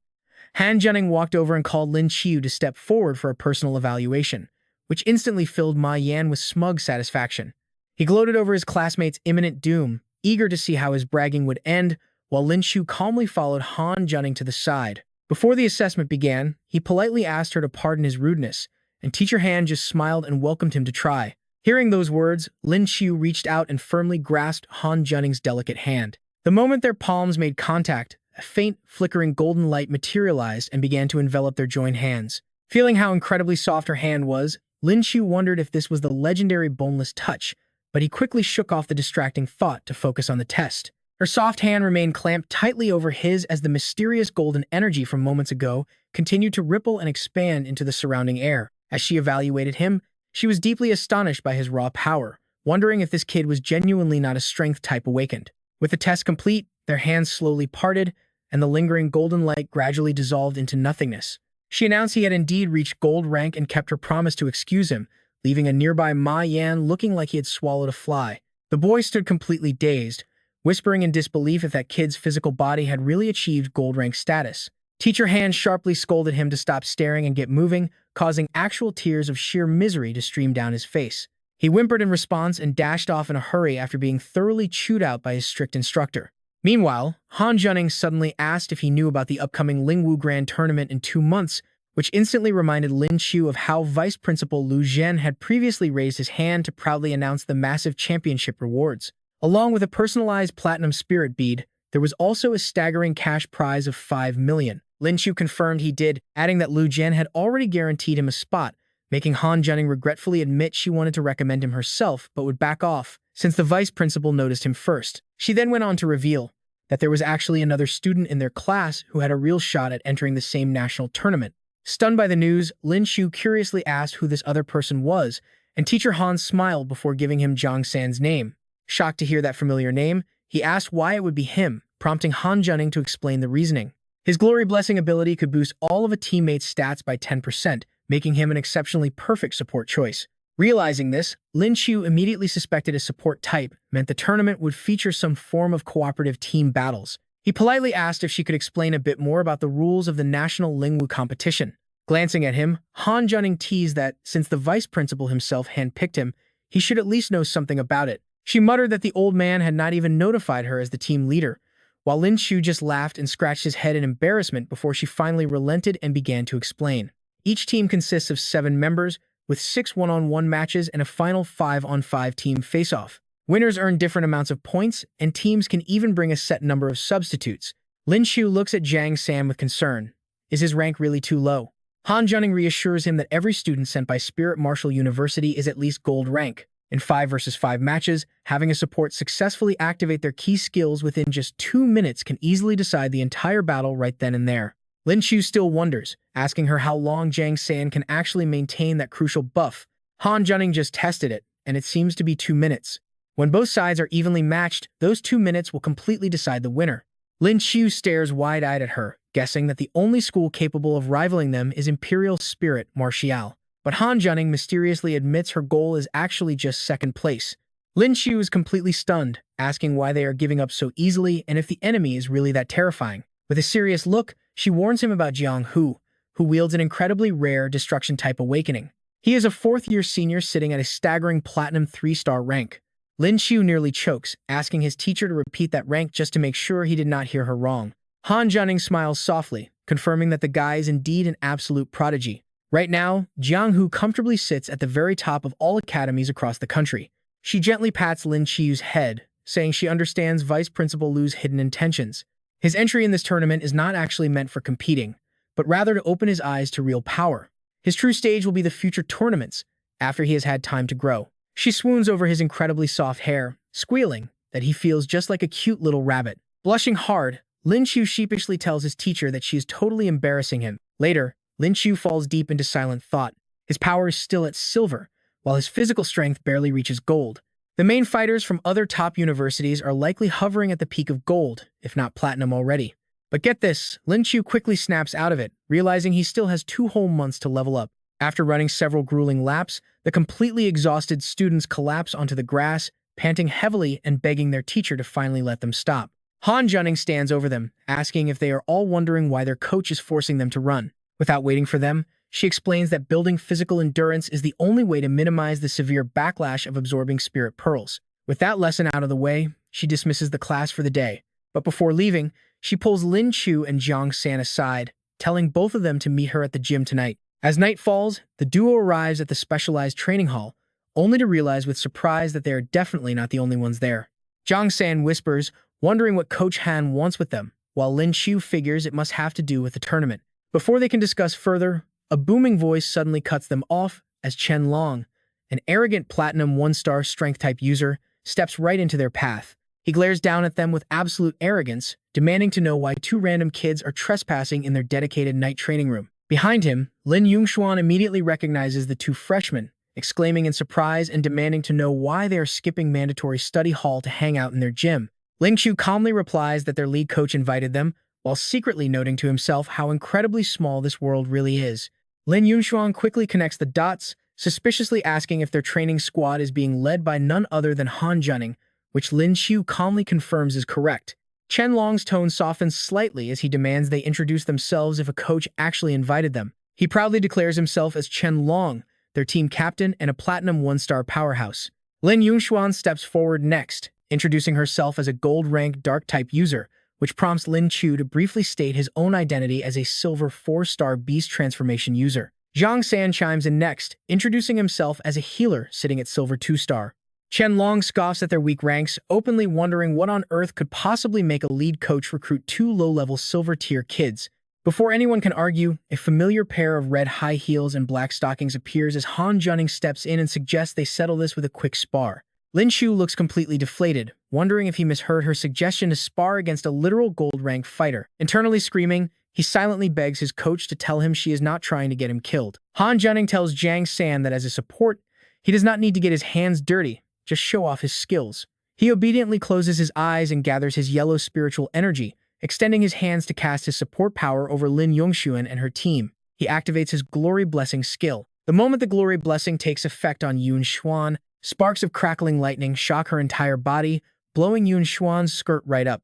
[SPEAKER 1] Han Zhening walked over and called Lin Qiu to step forward for a personal evaluation, which instantly filled Ma Yan with smug satisfaction. He gloated over his classmate's imminent doom, eager to see how his bragging would end, while Lin Qiu calmly followed Han Zhening to the side. Before the assessment began, he politely asked her to pardon his rudeness, and Teacher Han just smiled and welcomed him to try. Hearing those words, Lin Qiu reached out and firmly grasped Han Zhening's delicate hand. The moment their palms made contact, a faint, flickering golden light materialized and began to envelop their joined hands. Feeling how incredibly soft her hand was, Lin Qiu wondered if this was the legendary boneless touch, but he quickly shook off the distracting thought to focus on the test. Her soft hand remained clamped tightly over his as the mysterious golden energy from moments ago continued to ripple and expand into the surrounding air. As she evaluated him, she was deeply astonished by his raw power, wondering if this kid was genuinely not a strength type awakened. With the test complete, their hands slowly parted, and the lingering golden light gradually dissolved into nothingness. She announced he had indeed reached gold rank and kept her promise to excuse him, leaving a nearby Ma Yan looking like he had swallowed a fly. The boy stood completely dazed, whispering in disbelief if that kid's physical body had really achieved gold rank status. Teacher Han sharply scolded him to stop staring and get moving, causing actual tears of sheer misery to stream down his face. He whimpered in response and dashed off in a hurry after being thoroughly chewed out by his strict instructor. Meanwhile, Han Zhening suddenly asked if he knew about the upcoming Lingwu Grand Tournament in 2 months, which instantly reminded Lin Qiu of how Vice Principal Lu Zhen had previously raised his hand to proudly announce the massive championship rewards. Along with a personalized platinum spirit bead, there was also a staggering cash prize of 5 million. Lin Qiu confirmed he did, adding that Lu Zhen had already guaranteed him a spot, making Han Zhening regretfully admit she wanted to recommend him herself but would back off, since the vice principal noticed him first. She then went on to reveal that there was actually another student in their class who had a real shot at entering the same national tournament. Stunned by the news, Lin Qiu curiously asked who this other person was, and Teacher Han smiled before giving him Jiang San's name. Shocked to hear that familiar name, he asked why it would be him, prompting Han Zhening to explain the reasoning. His Glory Blessing ability could boost all of a teammate's stats by 10%, making him an exceptionally perfect support choice. Realizing this, Lin Qiu immediately suspected a support type meant the tournament would feature some form of cooperative team battles. He politely asked if she could explain a bit more about the rules of the national Lingwu competition. Glancing at him, Han Zhening teased that, since the vice principal himself handpicked him, he should at least know something about it. She muttered that the old man had not even notified her as the team leader, while Lin Qiu just laughed and scratched his head in embarrassment before she finally relented and began to explain. Each team consists of 7 members, with 6 one-on-one matches and a final 5-on-5 team face-off. Winners earn different amounts of points, and teams can even bring a set number of substitutes. Lin Qiu looks at Jiang San with concern. Is his rank really too low? Han Zhening reassures him that every student sent by Spirit Martial University is at least gold rank. In 5 versus 5 matches, having a support successfully activate their key skills within just 2 minutes can easily decide the entire battle right then and there. Lin Qiu still wonders, asking her how long Jiang San can actually maintain that crucial buff. Han Junning just tested it, and it seems to be 2 minutes. When both sides are evenly matched, those 2 minutes will completely decide the winner. Lin Qiu stares wide-eyed at her, guessing that the only school capable of rivaling them is Imperial Spirit Martial. But Han Junning mysteriously admits her goal is actually just second place. Lin Qiu is completely stunned, asking why they are giving up so easily and if the enemy is really that terrifying. With a serious look, she warns him about Jiang Hu, who wields an incredibly rare Destruction-type awakening. He is a 4th-year senior sitting at a staggering Platinum 3-star rank. Lin Qiu nearly chokes, asking his teacher to repeat that rank just to make sure he did not hear her wrong. Han Junning smiles softly, confirming that the guy is indeed an absolute prodigy. Right now, Jiang Hu comfortably sits at the very top of all academies across the country. She gently pats Lin Qiu's head, saying she understands Vice Principal Lu's hidden intentions. His entry in this tournament is not actually meant for competing, but rather to open his eyes to real power. His true stage will be the future tournaments, after he has had time to grow. She swoons over his incredibly soft hair, squealing that he feels just like a cute little rabbit. Blushing hard, Lin Qiu sheepishly tells his teacher that she is totally embarrassing him. Later, Lin Qiu falls deep into silent thought. His power is still at silver, while his physical strength barely reaches gold. The main fighters from other top universities are likely hovering at the peak of gold, if not platinum already. But get this, Lin Qiu quickly snaps out of it, realizing he still has 2 whole months to level up. After running several grueling laps, the completely exhausted students collapse onto the grass, panting heavily and begging their teacher to finally let them stop. Han Junning stands over them, asking if they are all wondering why their coach is forcing them to run. Without waiting for them, she explains that building physical endurance is the only way to minimize the severe backlash of absorbing spirit pearls. With that lesson out of the way, she dismisses the class for the day. But before leaving, she pulls Lin Qiu and Jiang San aside, telling both of them to meet her at the gym tonight. As night falls, the duo arrives at the specialized training hall, only to realize with surprise that they are definitely not the only ones there. Jiang San whispers, wondering what Coach Han wants with them, while Lin Qiu figures it must have to do with the tournament. Before they can discuss further, a booming voice suddenly cuts them off as Chen Long, an arrogant Platinum 1-star Strength-type user, steps right into their path. He glares down at them with absolute arrogance, demanding to know why 2 random kids are trespassing in their dedicated night training room. Behind him, Lin Yongxuan immediately recognizes the 2 freshmen, exclaiming in surprise and demanding to know why they are skipping mandatory study hall to hang out in their gym. Lin Qiu calmly replies that their lead coach invited them, while secretly noting to himself how incredibly small this world really is. Lin Yunxuan quickly connects the dots, suspiciously asking if their training squad is being led by none other than Han Junning, which Lin Qiu calmly confirms is correct. Chen Long's tone softens slightly as he demands they introduce themselves if a coach actually invited them. He proudly declares himself as Chen Long, their team captain and a Platinum 1-star powerhouse. Lin Yunxuan steps forward next, introducing herself as a gold-ranked Dark-type user, which prompts Lin Qiu to briefly state his own identity as a Silver 4-star Beast Transformation user. Jiang San chimes in next, introducing himself as a healer sitting at Silver 2-star. Chen Long scoffs at their weak ranks, openly wondering what on earth could possibly make a lead coach recruit 2 low-level Silver-tier kids. Before anyone can argue, a familiar pair of red high heels and black stockings appears as Han Junning steps in and suggests they settle this with a quick spar. Lin Qiu looks completely deflated, wondering if he misheard her suggestion to spar against a literal gold-rank fighter. Internally screaming, he silently begs his coach to tell him she is not trying to get him killed. Han Junning tells Jiang San that as a support, he does not need to get his hands dirty, just show off his skills. He obediently closes his eyes and gathers his yellow spiritual energy, extending his hands to cast his support power over Lin Yongxuan and her team. He activates his Glory Blessing skill. The moment the Glory Blessing takes effect on Yun Xuan, sparks of crackling lightning shock her entire body, blowing Yun Xuan's skirt right up.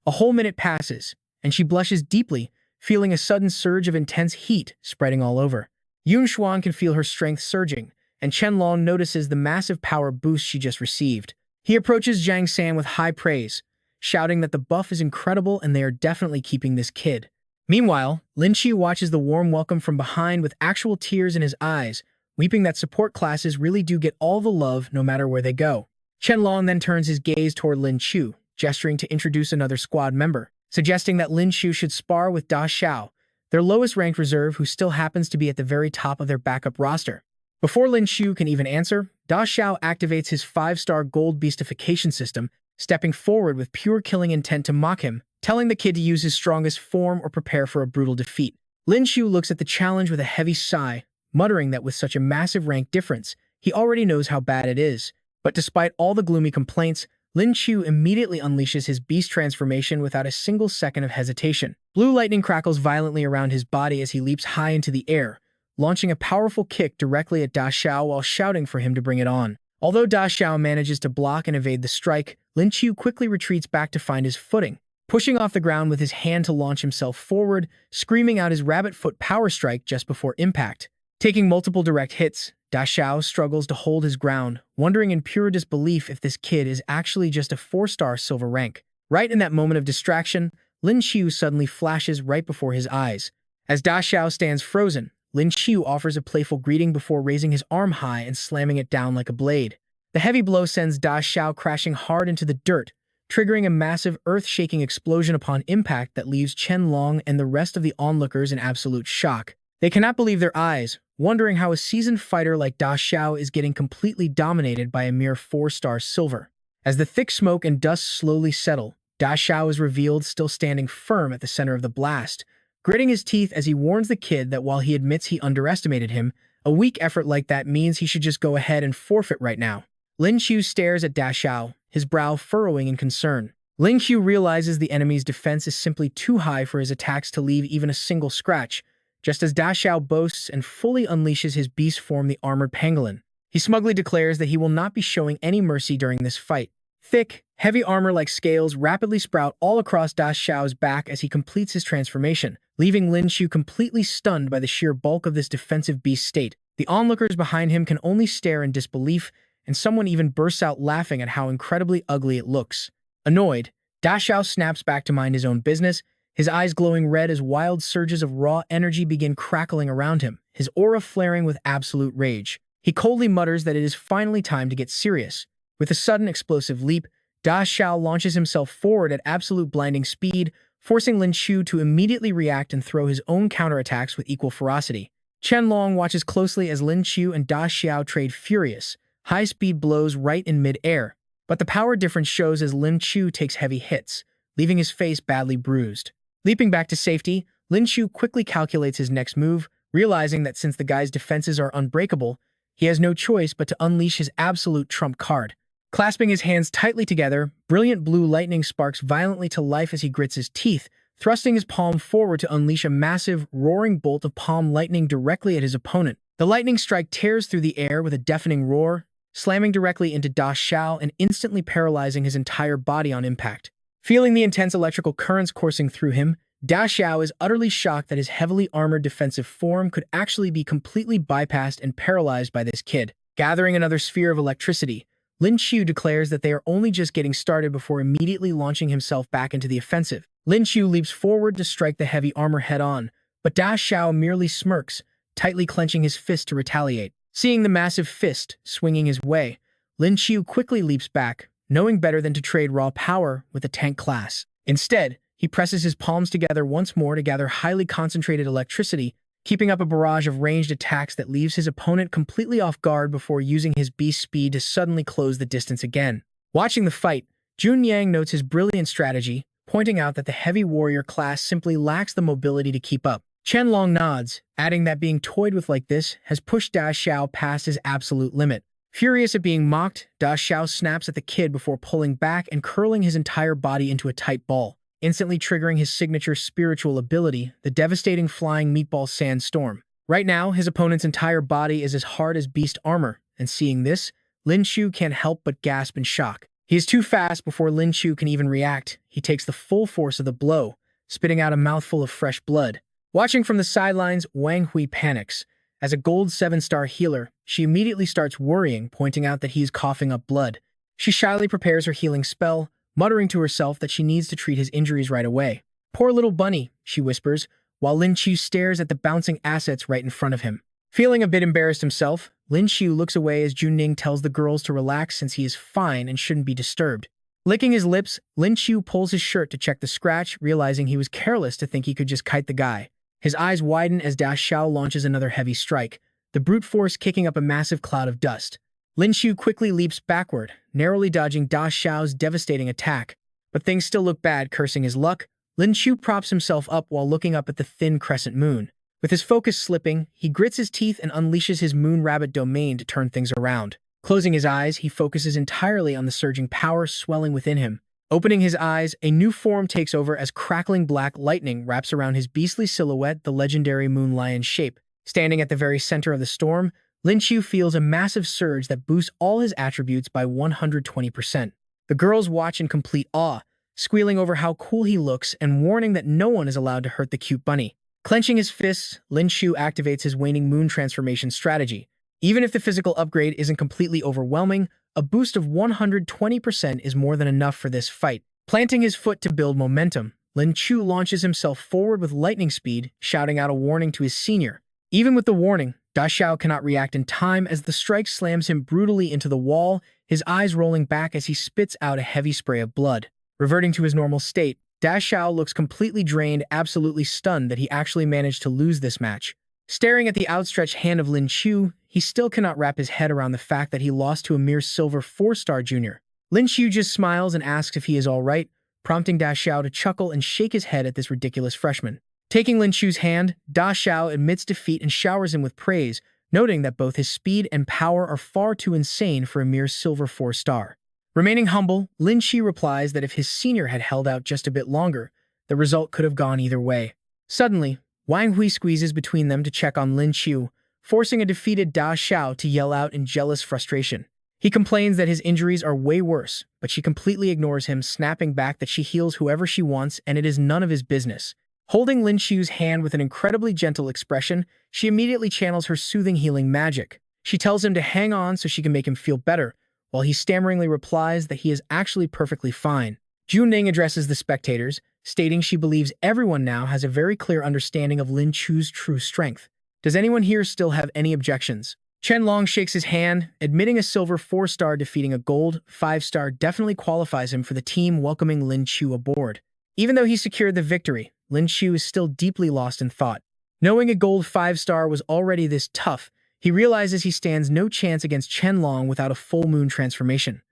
[SPEAKER 1] A whole minute passes, and she blushes deeply, feeling a sudden surge of intense heat spreading all over. Yun Xuan can feel her strength surging, and Chen Long notices the massive power boost she just received. He approaches Jiang San with high praise, shouting that the buff is incredible and they are definitely keeping this kid. Meanwhile, Lin Qiu watches the warm welcome from behind with actual tears in his eyes, weeping that support classes really do get all the love no matter where they go. Chen Long then turns his gaze toward Lin Qiu, gesturing to introduce another squad member, suggesting that Lin Qiu should spar with Da Xiao, their lowest-ranked reserve who still happens to be at the very top of their backup roster. Before Lin Qiu can even answer, Da Xiao activates his 5-star gold beastification system, stepping forward with pure killing intent to mock him, telling the kid to use his strongest form or prepare for a brutal defeat. Lin Qiu looks at the challenge with a heavy sigh, muttering that with such a massive rank difference, he already knows how bad it is. But despite all the gloomy complaints, Lin Qiu immediately unleashes his beast transformation without a single second of hesitation. Blue lightning crackles violently around his body as he leaps high into the air, launching a powerful kick directly at Da Xiao while shouting for him to bring it on. Although Da Xiao manages to block and evade the strike, Lin Qiu quickly retreats back to find his footing, pushing off the ground with his hand to launch himself forward, screaming out his rabbit foot power strike just before impact. Taking multiple direct hits, Da Xiao struggles to hold his ground, wondering in pure disbelief if this kid is actually just a 4-star silver rank. Right in that moment of distraction, Lin Qiu suddenly flashes right before his eyes. As Da Xiao stands frozen, Lin Qiu offers a playful greeting before raising his arm high and slamming it down like a blade. The heavy blow sends Da Xiao crashing hard into the dirt, triggering a massive earth-shaking explosion upon impact that leaves Chen Long and the rest of the onlookers in absolute shock. They cannot believe their eyes, wondering how a seasoned fighter like Da Xiao is getting completely dominated by a mere 4-star silver. As the thick smoke and dust slowly settle, Da Xiao is revealed still standing firm at the center of the blast, gritting his teeth as he warns the kid that while he admits he underestimated him, a weak effort like that means he should just go ahead and forfeit right now. Lin Qiu stares at Da Xiao, his brow furrowing in concern. Lin Qiu realizes the enemy's defense is simply too high for his attacks to leave even a single scratch, just as Da Xiao boasts and fully unleashes his beast form, the armored pangolin. He smugly declares that he will not be showing any mercy during this fight. Thick, heavy armor like scales rapidly sprout all across Da Xiao's back as he completes his transformation, leaving Lin Qiu completely stunned by the sheer bulk of this defensive beast state. The onlookers behind him can only stare in disbelief, and someone even bursts out laughing at how incredibly ugly it looks. Annoyed, Da Xiao snaps back to mind his own business, his eyes glowing red as wild surges of raw energy begin crackling around him, his aura flaring with absolute rage. He coldly mutters that it is finally time to get serious. With a sudden explosive leap, Da Xiao launches himself forward at absolute blinding speed, forcing Lin Qiu to immediately react and throw his own counterattacks with equal ferocity. Chen Long watches closely as Lin Qiu and Da Xiao trade furious, high-speed blows right in mid-air, but the power difference shows as Lin Qiu takes heavy hits, leaving his face badly bruised. Leaping back to safety, Lin Qiu quickly calculates his next move, realizing that since the guy's defenses are unbreakable, he has no choice but to unleash his absolute trump card. Clasping his hands tightly together, brilliant blue lightning sparks violently to life as he grits his teeth, thrusting his palm forward to unleash a massive, roaring bolt of palm lightning directly at his opponent. The lightning strike tears through the air with a deafening roar, slamming directly into Da Xiao and instantly paralyzing his entire body on impact. Feeling the intense electrical currents coursing through him, Da Xiao is utterly shocked that his heavily armored defensive form could actually be completely bypassed and paralyzed by this kid. Gathering another sphere of electricity, Lin Qiu declares that they are only just getting started before immediately launching himself back into the offensive. Lin Qiu leaps forward to strike the heavy armor head-on, but Da Xiao merely smirks, tightly clenching his fist to retaliate. Seeing the massive fist swinging his way, Lin Qiu quickly leaps back, knowing better than to trade raw power with the tank class. Instead, he presses his palms together once more to gather highly concentrated electricity, keeping up a barrage of ranged attacks that leaves his opponent completely off guard before using his beast speed to suddenly close the distance again. Watching the fight, Jun Yang notes his brilliant strategy, pointing out that the heavy warrior class simply lacks the mobility to keep up. Chen Long nods, adding that being toyed with like this has pushed Da Xiao past his absolute limit. Furious at being mocked, Da Xiao snaps at the kid before pulling back and curling his entire body into a tight ball, instantly triggering his signature spiritual ability, the devastating flying meatball sandstorm. Right now, his opponent's entire body is as hard as beast armor, and seeing this, Lin Qiu can't help but gasp in shock. He is too fast before Lin Qiu can even react. He takes the full force of the blow, spitting out a mouthful of fresh blood. Watching from the sidelines, Wang Hui panics. As a gold 7-star healer, she immediately starts worrying, pointing out that he is coughing up blood. She shyly prepares her healing spell, muttering to herself that she needs to treat his injuries right away. "Poor little bunny," she whispers, while Lin Qiu stares at the bouncing assets right in front of him. Feeling a bit embarrassed himself, Lin Qiu looks away as Juning tells the girls to relax since he is fine and shouldn't be disturbed. Licking his lips, Lin Qiu pulls his shirt to check the scratch, realizing he was careless to think he could just kite the guy. His eyes widen as Da Xiao launches another heavy strike, the brute force kicking up a massive cloud of dust. Lin Qiu quickly leaps backward, narrowly dodging Da Xiao's devastating attack. But things still look bad, cursing his luck. Lin Qiu props himself up while looking up at the thin crescent moon. With his focus slipping, he grits his teeth and unleashes his moon rabbit domain to turn things around. Closing his eyes, he focuses entirely on the surging power swelling within him. Opening his eyes, a new form takes over as crackling black lightning wraps around his beastly silhouette, the legendary moon lion shape. Standing at the very center of the storm, Lin Qiu feels a massive surge that boosts all his attributes by 120%. The girls watch in complete awe, squealing over how cool he looks and warning that no one is allowed to hurt the cute bunny. Clenching his fists, Lin Qiu activates his waning moon transformation strategy. Even if the physical upgrade isn't completely overwhelming, a boost of 120% is more than enough for this fight. Planting his foot to build momentum, Lin Qiu launches himself forward with lightning speed, shouting out a warning to his senior. Even with the warning, Da Xiao cannot react in time as the strike slams him brutally into the wall, his eyes rolling back as he spits out a heavy spray of blood. Reverting to his normal state, Da Xiao looks completely drained, absolutely stunned that he actually managed to lose this match. Staring at the outstretched hand of Lin Qiu, he still cannot wrap his head around the fact that he lost to a mere silver 4-star junior. Lin Qiu just smiles and asks if he is all right, prompting Da Xiao to chuckle and shake his head at this ridiculous freshman. Taking Lin Qiu's hand, Da Xiao admits defeat and showers him with praise, noting that both his speed and power are far too insane for a mere silver 4-star. Remaining humble, Lin Qiu replies that if his senior had held out just a bit longer, the result could have gone either way. Suddenly, Wang Hui squeezes between them to check on Lin Qiu, forcing a defeated Da Xiao to yell out in jealous frustration. He complains that his injuries are way worse, but she completely ignores him, snapping back that she heals whoever she wants and it is none of his business. Holding Lin Qiu's hand with an incredibly gentle expression, she immediately channels her soothing healing magic. She tells him to hang on so she can make him feel better, while he stammeringly replies that he is actually perfectly fine. Juning addresses the spectators, stating she believes everyone now has a very clear understanding of Lin Qiu's true strength. Does anyone here still have any objections? Chen Long shakes his hand, admitting a silver 4-star defeating a gold 5-star definitely qualifies him for the team, welcoming Lin Qiu aboard. Even though he secured the victory, Lin Qiu is still deeply lost in thought. Knowing a gold 5-star was already this tough, he realizes he stands no chance against Chen Long without a full moon transformation.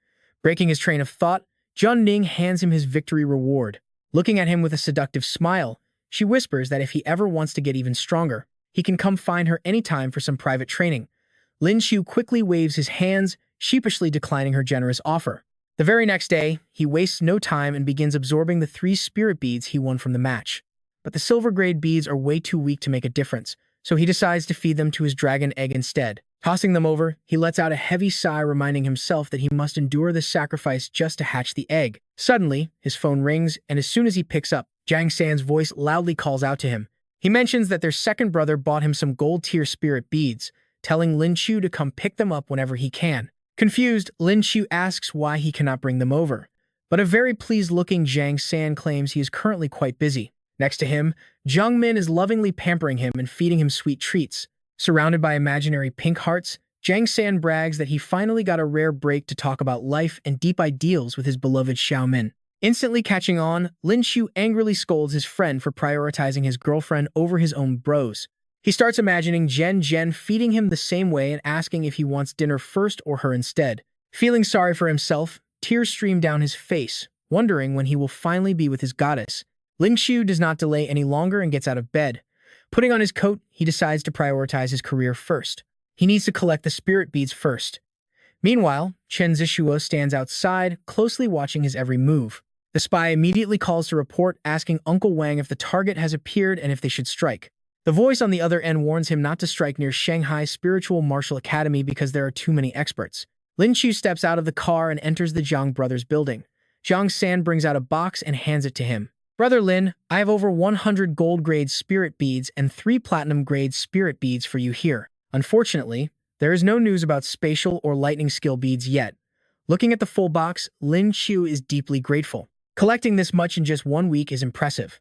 [SPEAKER 1] Breaking his train of thought, Zhang Ning hands him his victory reward. Looking at him with a seductive smile, she whispers that if he ever wants to get even stronger, he can come find her anytime for some private training. Lin Qiu quickly waves his hands, sheepishly declining her generous offer. The very next day, he wastes no time and begins absorbing the 3 spirit beads he won from the match. But the silver-grade beads are way too weak to make a difference, so he decides to feed them to his dragon egg instead. Tossing them over, he lets out a heavy sigh, reminding himself that he must endure this sacrifice just to hatch the egg. Suddenly, his phone rings, and as soon as he picks up, Jiang San's voice loudly calls out to him. He mentions that their second brother bought him some gold-tier spirit beads, telling Lin Qiu to come pick them up whenever he can. Confused, Lin Qiu asks why he cannot bring them over, but a very pleased-looking Jiang San claims he is currently quite busy. Next to him, Zhang Min is lovingly pampering him and feeding him sweet treats. Surrounded by imaginary pink hearts, Jiang San brags that he finally got a rare break to talk about life and deep ideals with his beloved Xiao Min. Instantly catching on, Lin Qiu angrily scolds his friend for prioritizing his girlfriend over his own bros. He starts imagining Zhen feeding him the same way and asking if he wants dinner first or her instead. Feeling sorry for himself, tears stream down his face, wondering when he will finally be with his goddess. Lin Qiu does not delay any longer and gets out of bed. Putting on his coat, he decides to prioritize his career first. He needs to collect the spirit beads first. Meanwhile, Chen Zishuo stands outside, closely watching his every move. The spy immediately calls to report, asking Uncle Wang if the target has appeared and if they should strike. The voice on the other end warns him not to strike near Shanghai Spiritual Martial Academy because there are too many experts. Lin Qiu steps out of the car and enters the Zhang brothers' building. Zhang San brings out a box and hands it to him. Brother Lin, I have over 100 gold-grade spirit beads and 3 platinum-grade spirit beads for you here. Unfortunately, there is no news about spatial or lightning skill beads yet. Looking at the full box, Lin Qiu is deeply grateful. Collecting this much in just 1 week is impressive.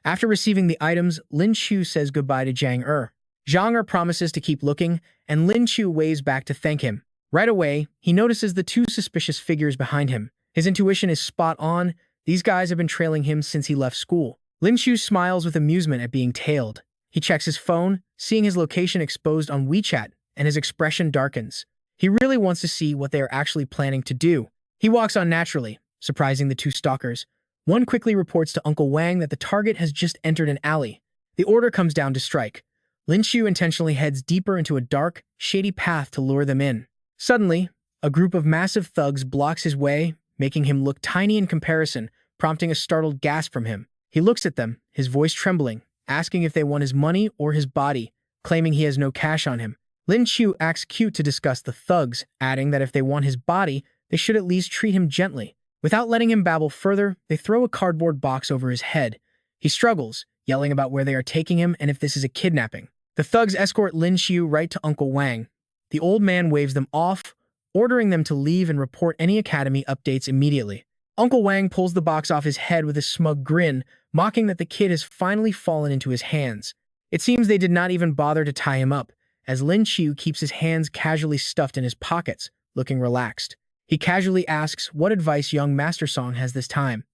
[SPEAKER 1] After receiving the items, Lin Qiu says goodbye to Zhang Er. Zhang Er promises to keep looking, and Lin Qiu waves back to thank him. Right away, he notices the 2 suspicious figures behind him. His intuition is spot on. These guys have been trailing him since he left school. Lin Qiu smiles with amusement at being tailed. He checks his phone, seeing his location exposed on WeChat, and his expression darkens. He really wants to see what they are actually planning to do. He walks on naturally, surprising the two stalkers. One quickly reports to Uncle Wang that the target has just entered an alley. The order comes down to strike. Lin Qiu intentionally heads deeper into a dark, shady path to lure them in. Suddenly, a group of massive thugs blocks his way, making him look tiny in comparison, prompting a startled gasp from him. He looks at them, his voice trembling, asking if they want his money or his body, claiming he has no cash on him. Lin Qiu acts cute to discuss the thugs, adding that if they want his body, they should at least treat him gently. Without letting him babble further, they throw a cardboard box over his head. He struggles, yelling about where they are taking him and if this is a kidnapping. The thugs escort Lin Qiu right to Uncle Wang. The old man waves them off, ordering them to leave and report any academy updates immediately. Uncle Wang pulls the box off his head with a smug grin, mocking that the kid has finally fallen into his hands. It seems they did not even bother to tie him up, as Lin Qiu keeps his hands casually stuffed in his pockets, looking relaxed. He casually asks what advice young Master Song has this time.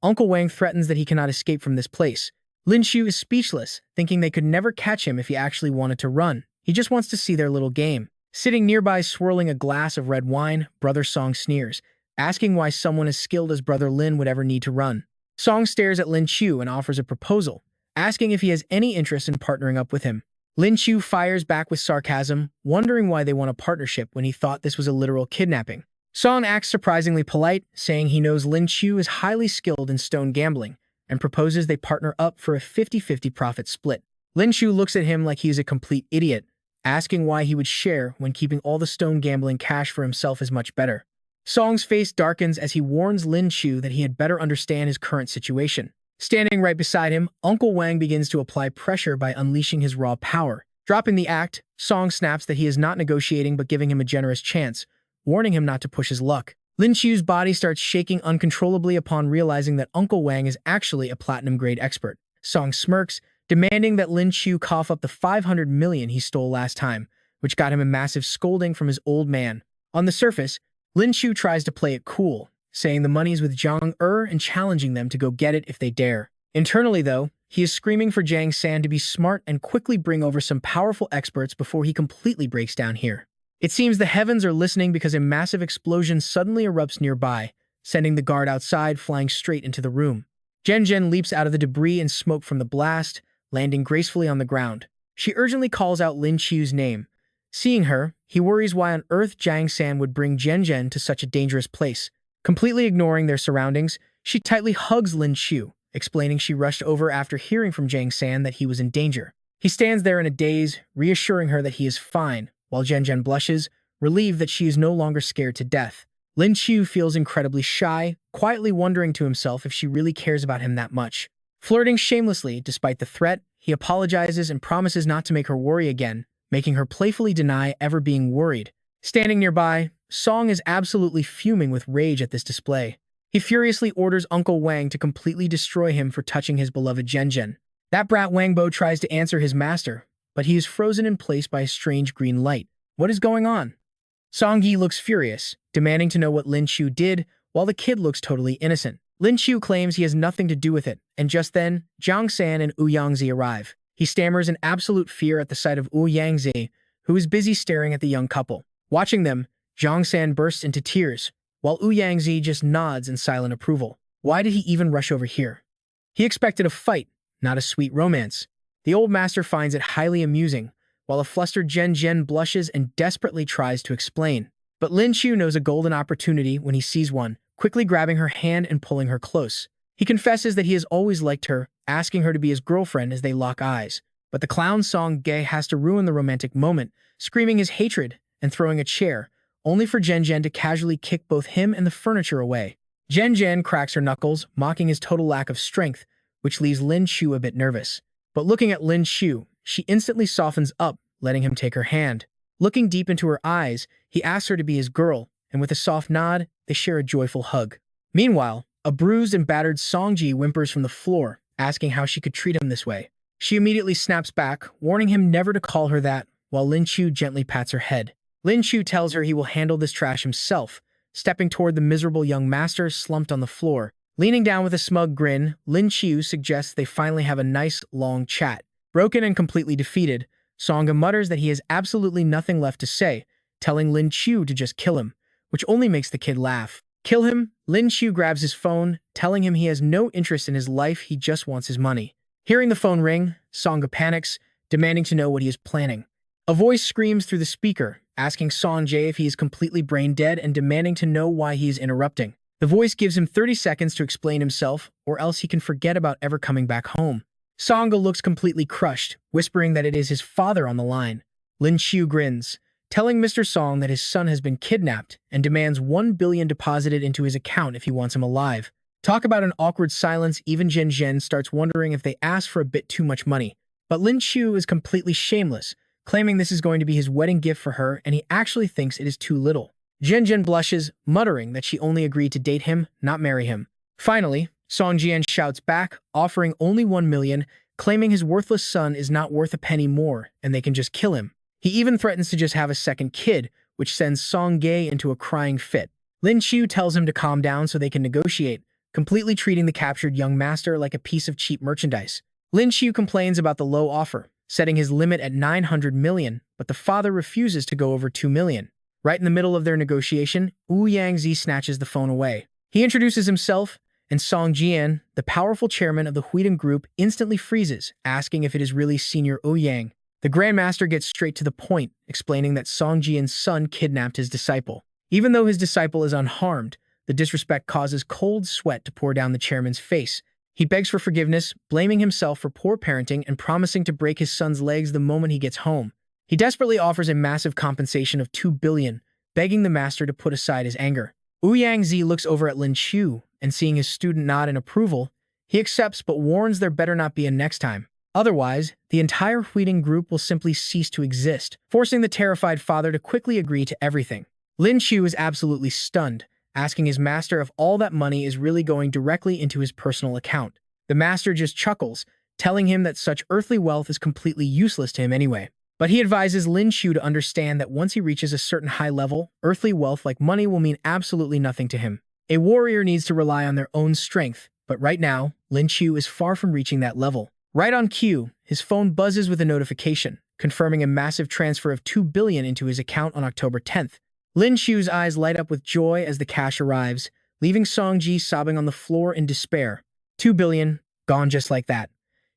[SPEAKER 1] Uncle Wang threatens that he cannot escape from this place. Lin Qiu is speechless, thinking they could never catch him if he actually wanted to run. He just wants to see their little game. Sitting nearby swirling a glass of red wine, Brother Song sneers, asking why someone as skilled as Brother Lin would ever need to run. Song stares at Lin Qiu and offers a proposal, asking if he has any interest in partnering up with him. Lin Qiu fires back with sarcasm, wondering why they want a partnership when he thought this was a literal kidnapping. Song acts surprisingly polite, saying he knows Lin Qiu is highly skilled in stone gambling, and proposes they partner up for a 50-50 profit split. Lin Qiu looks at him like he is a complete idiot, asking why he would share when keeping all the stone gambling cash for himself is much better. Song's face darkens as he warns Lin Qiu that he had better understand his current situation. Standing right beside him, Uncle Wang begins to apply pressure by unleashing his raw power. Dropping the act, Song snaps that he is not negotiating but giving him a generous chance, warning him not to push his luck. Lin Qiu's body starts shaking uncontrollably upon realizing that Uncle Wang is actually a platinum-grade expert. Song smirks, demanding that Lin Qiu cough up the 500 million he stole last time, which got him a massive scolding from his old man. On the surface, Lin Qiu tries to play it cool, saying the money is with Zhang and challenging them to go get it if they dare. Internally, though, he is screaming for Jiang San to be smart and quickly bring over some powerful experts before he completely breaks down here. It seems the heavens are listening because a massive explosion suddenly erupts nearby, sending the guard outside flying straight into the room. Zhen leaps out of the debris and smoke from the blast, landing gracefully on the ground. She urgently calls out Lin Qiu's name. Seeing her, he worries why on earth Jiang San would bring Zhen to such a dangerous place. Completely ignoring their surroundings, she tightly hugs Lin Qiu, explaining she rushed over after hearing from Jiang San that he was in danger. He stands there in a daze, reassuring her that he is fine, while Zhen blushes, relieved that she is no longer scared to death. Lin Qiu feels incredibly shy, quietly wondering to himself if she really cares about him that much. Flirting shamelessly despite the threat, he apologizes and promises not to make her worry again, making her playfully deny ever being worried. Standing nearby, Song is absolutely fuming with rage at this display. He furiously orders Uncle Wang to completely destroy him for touching his beloved Zhen. That brat Wangbo tries to answer his master, but he is frozen in place by a strange green light. What is going on? Song Yi looks furious, demanding to know what Lin Qiu did, while the kid looks totally innocent. Lin Qiu claims he has nothing to do with it, and just then, Jiang San and Wu Yangzi arrive. He stammers in absolute fear at the sight of Wu Yangzi, who is busy staring at the young couple. Watching them, Jiang San bursts into tears, while Wu Yangzi just nods in silent approval. Why did he even rush over here? He expected a fight, not a sweet romance. The old master finds it highly amusing, while a flustered Zhen blushes and desperately tries to explain. But Lin Qiu knows a golden opportunity when he sees one, quickly grabbing her hand and pulling her close. He confesses that he has always liked her, asking her to be his girlfriend as they lock eyes. But the clown Song Ge has to ruin the romantic moment, screaming his hatred and throwing a chair, only for Zhen to casually kick both him and the furniture away. Zhen cracks her knuckles, mocking his total lack of strength, which leaves Lin Qiu a bit nervous. But looking at Lin Qiu, she instantly softens up, letting him take her hand. Looking deep into her eyes, he asks her to be his girl, and with a soft nod, they share a joyful hug. Meanwhile, a bruised and battered Songji whimpers from the floor, asking how she could treat him this way. She immediately snaps back, warning him never to call her that, while Lin Qiu gently pats her head. Lin Qiu tells her he will handle this trash himself, stepping toward the miserable young master slumped on the floor. Leaning down with a smug grin, Lin Qiu suggests they finally have a nice, long chat. Broken and completely defeated, Song mutters that he has absolutely nothing left to say, telling Lin Qiu to just kill him, which only makes the kid laugh. Kill him? Lin Qiu grabs his phone, telling him he has no interest in his life, he just wants his money. Hearing the phone ring, Song panics, demanding to know what he is planning. A voice screams through the speaker, asking Sanjay if he is completely brain dead and demanding to know why he is interrupting. The voice gives him 30 seconds to explain himself, or else he can forget about ever coming back home. Sangha looks completely crushed, whispering that it is his father on the line. Lin Qiu grins, telling Mr. Song that his son has been kidnapped and demands 1 billion deposited into his account if he wants him alive. Talk about an awkward silence, even Zhen Zhen starts wondering if they asked for a bit too much money. But Lin Qiu is completely shameless, claiming this is going to be his wedding gift for her and he actually thinks it is too little. Zhen Zhen blushes, muttering that she only agreed to date him, not marry him. Finally, Song Jian shouts back, offering only 1 million, claiming his worthless son is not worth a penny more and they can just kill him. He even threatens to just have a second kid, which sends Song Ge into a crying fit. Lin Qiu tells him to calm down so they can negotiate, completely treating the captured young master like a piece of cheap merchandise. Lin Qiu complains about the low offer, setting his limit at 900 million, but the father refuses to go over 2 million. Right in the middle of their negotiation, Wu Yangzi snatches the phone away. He introduces himself, and Song Jian, the powerful chairman of the Huidong group, instantly freezes, asking if it is really Senior Wu Yang. The Grandmaster gets straight to the point, explaining that Song Jian's son kidnapped his disciple. Even though his disciple is unharmed, the disrespect causes cold sweat to pour down the chairman's face. He begs for forgiveness, blaming himself for poor parenting and promising to break his son's legs the moment he gets home. He desperately offers a massive compensation of 2 billion, begging the master to put aside his anger. Wu Yangzi looks over at Lin Qiu, and seeing his student nod in approval, he accepts but warns there better not be a next time. Otherwise, the entire Huidong group will simply cease to exist, forcing the terrified father to quickly agree to everything. Lin Qiu is absolutely stunned, asking his master if all that money is really going directly into his personal account. The master just chuckles, telling him that such earthly wealth is completely useless to him anyway. But he advises Lin Qiu to understand that once he reaches a certain high level, earthly wealth like money will mean absolutely nothing to him. A warrior needs to rely on their own strength, but right now, Lin Qiu is far from reaching that level. Right on cue, his phone buzzes with a notification, confirming a massive transfer of 2 billion into his account on October 10th. Lin Qiu's eyes light up with joy as the cash arrives, leaving Song Ji sobbing on the floor in despair. 2 billion, gone just like that.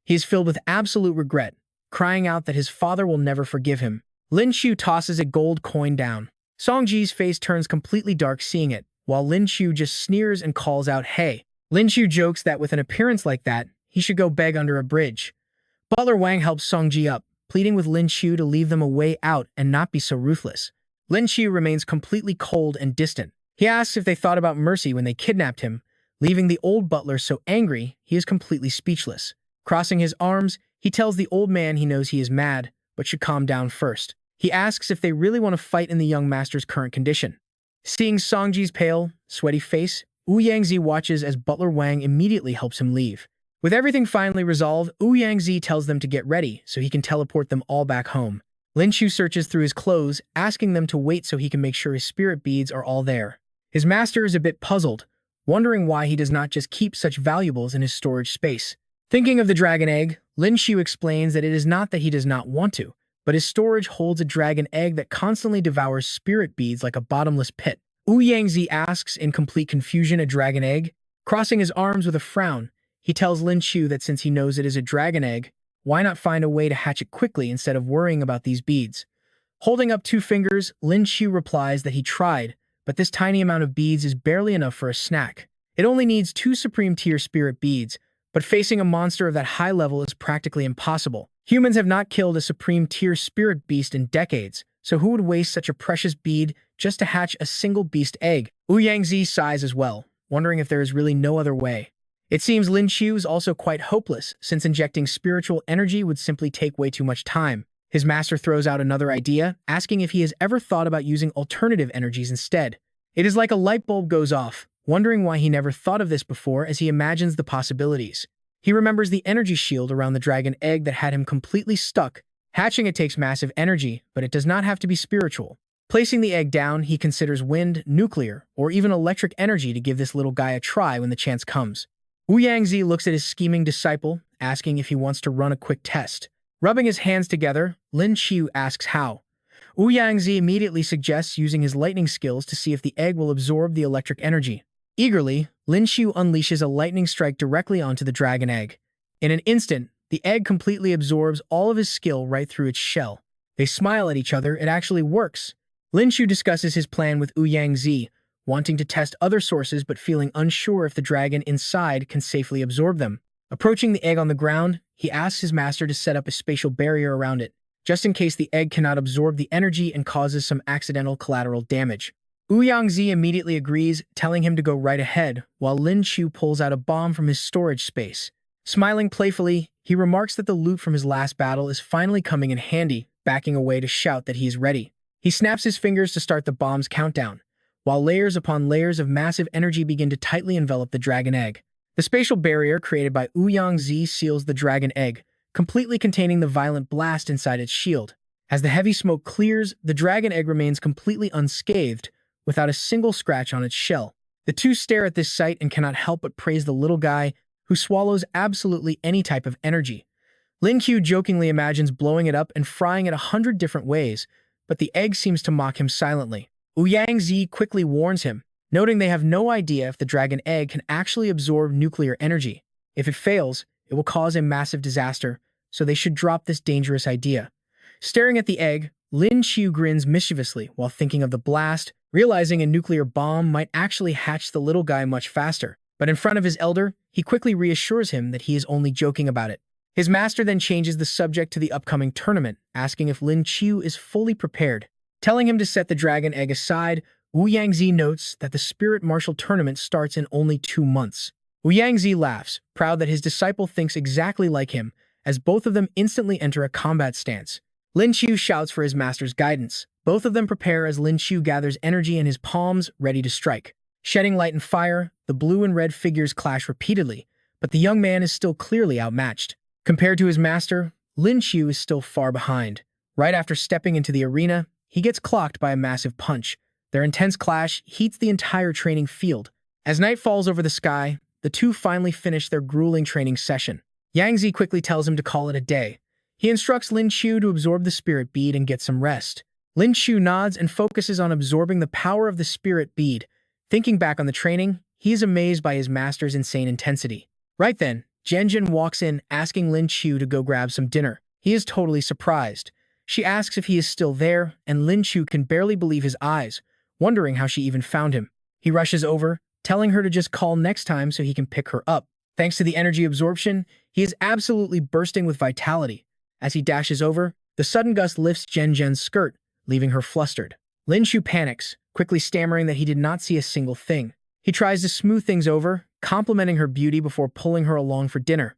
[SPEAKER 1] He is filled with absolute regret, crying out that his father will never forgive him. Lin Qiu tosses a gold coin down. Song Ji's face turns completely dark seeing it, while Lin Qiu just sneers and calls out, "Hey." Lin Qiu jokes that with an appearance like that, he should go beg under a bridge. Butler Wang helps Song Ji up, pleading with Lin Qiu to leave them a way out and not be so ruthless. Lin Qiu remains completely cold and distant. He asks if they thought about mercy when they kidnapped him, leaving the old butler so angry he is completely speechless. Crossing his arms, he tells the old man he knows he is mad, but should calm down first. He asks if they really want to fight in the young master's current condition. Seeing Song Ji's pale, sweaty face, Wu Yangzi watches as Butler Wang immediately helps him leave. With everything finally resolved, Wu Yangzi tells them to get ready so he can teleport them all back home. Lin Qiu searches through his clothes, asking them to wait so he can make sure his spirit beads are all there. His master is a bit puzzled, wondering why he does not just keep such valuables in his storage space. Thinking of the dragon egg, Lin Qiu explains that it is not that he does not want to, but his storage holds a dragon egg that constantly devours spirit beads like a bottomless pit. Wu Yangzi asks in complete confusion, a dragon egg? Crossing his arms with a frown, he tells Lin Qiu that since he knows it is a dragon egg, why not find a way to hatch it quickly instead of worrying about these beads? Holding up 2 fingers, Lin Qiu replies that he tried, but this tiny amount of beads is barely enough for a snack. It only needs 2 supreme tier spirit beads, but facing a monster of that high level is practically impossible. Humans have not killed a supreme tier spirit beast in decades, so who would waste such a precious bead just to hatch a single beast egg? Wu Yangzi sighs as well, wondering if there is really no other way. It seems Lin Qiu is also quite hopeless, since injecting spiritual energy would simply take way too much time. His master throws out another idea, asking if he has ever thought about using alternative energies instead. It is like a light bulb goes off, wondering why he never thought of this before as he imagines the possibilities. He remembers the energy shield around the dragon egg that had him completely stuck. Hatching it takes massive energy, but it does not have to be spiritual. Placing the egg down, he considers wind, nuclear, or even electric energy to give this little guy a try when the chance comes. Wu Yangzi looks at his scheming disciple, asking if he wants to run a quick test. Rubbing his hands together, Lin Qiu asks how. Yangzi immediately suggests using his lightning skills to see if the egg will absorb the electric energy. Eagerly, Lin Qiu unleashes a lightning strike directly onto the dragon egg. In an instant, the egg completely absorbs all of his skill right through its shell. They smile at each other. It actually works. Lin Qiu discusses his plan with Yangzi, wanting to test other sources but feeling unsure if the dragon inside can safely absorb them. Approaching the egg on the ground, he asks his master to set up a spatial barrier around it, just in case the egg cannot absorb the energy and causes some accidental collateral damage. Yangzi immediately agrees, telling him to go right ahead, while Lin Qiu pulls out a bomb from his storage space. Smiling playfully, he remarks that the loot from his last battle is finally coming in handy, backing away to shout that he is ready. He snaps his fingers to start the bomb's countdown, while layers upon layers of massive energy begin to tightly envelop the dragon egg. The spatial barrier created by Yangzi seals the dragon egg, completely containing the violent blast inside its shield. As the heavy smoke clears, the dragon egg remains completely unscathed, without a single scratch on its shell. The two stare at this sight and cannot help but praise the little guy who swallows absolutely any type of energy. Lin Qiu jokingly imagines blowing it up and frying it 100 different ways, but the egg seems to mock him silently. Yangzi quickly warns him, noting they have no idea if the dragon egg can actually absorb nuclear energy. If it fails, it will cause a massive disaster, so they should drop this dangerous idea. Staring at the egg, Lin Qiu grins mischievously while thinking of the blast, realizing a nuclear bomb might actually hatch the little guy much faster. But in front of his elder, he quickly reassures him that he is only joking about it. His master then changes the subject to the upcoming tournament, asking if Lin Qiu is fully prepared. Telling him to set the dragon egg aside, Yangzi notes that the Spirit Martial Tournament starts in only 2 months. Yangzi laughs, proud that his disciple thinks exactly like him, as both of them instantly enter a combat stance. Lin Qiu shouts for his master's guidance. Both of them prepare as Lin Qiu gathers energy in his palms, ready to strike. Shedding light and fire, the blue and red figures clash repeatedly, but the young man is still clearly outmatched. Compared to his master, Lin Qiu is still far behind. Right after stepping into the arena, he gets clocked by a massive punch. Their intense clash heats the entire training field. As night falls over the sky, the two finally finish their grueling training session. Yangzi quickly tells him to call it a day. He instructs Lin Qiu to absorb the spirit bead and get some rest. Lin Qiu nods and focuses on absorbing the power of the spirit bead. Thinking back on the training, he is amazed by his master's insane intensity. Right then, Zhen walks in, asking Lin Qiu to go grab some dinner. He is totally surprised. She asks if he is still there, and Lin Qiu can barely believe his eyes, wondering how she even found him. He rushes over, telling her to just call next time so he can pick her up. Thanks to the energy absorption, he is absolutely bursting with vitality. As he dashes over, the sudden gust lifts Zhen's skirt, leaving her flustered. Lin Qiu panics, quickly stammering that he did not see a single thing. He tries to smooth things over, complimenting her beauty before pulling her along for dinner.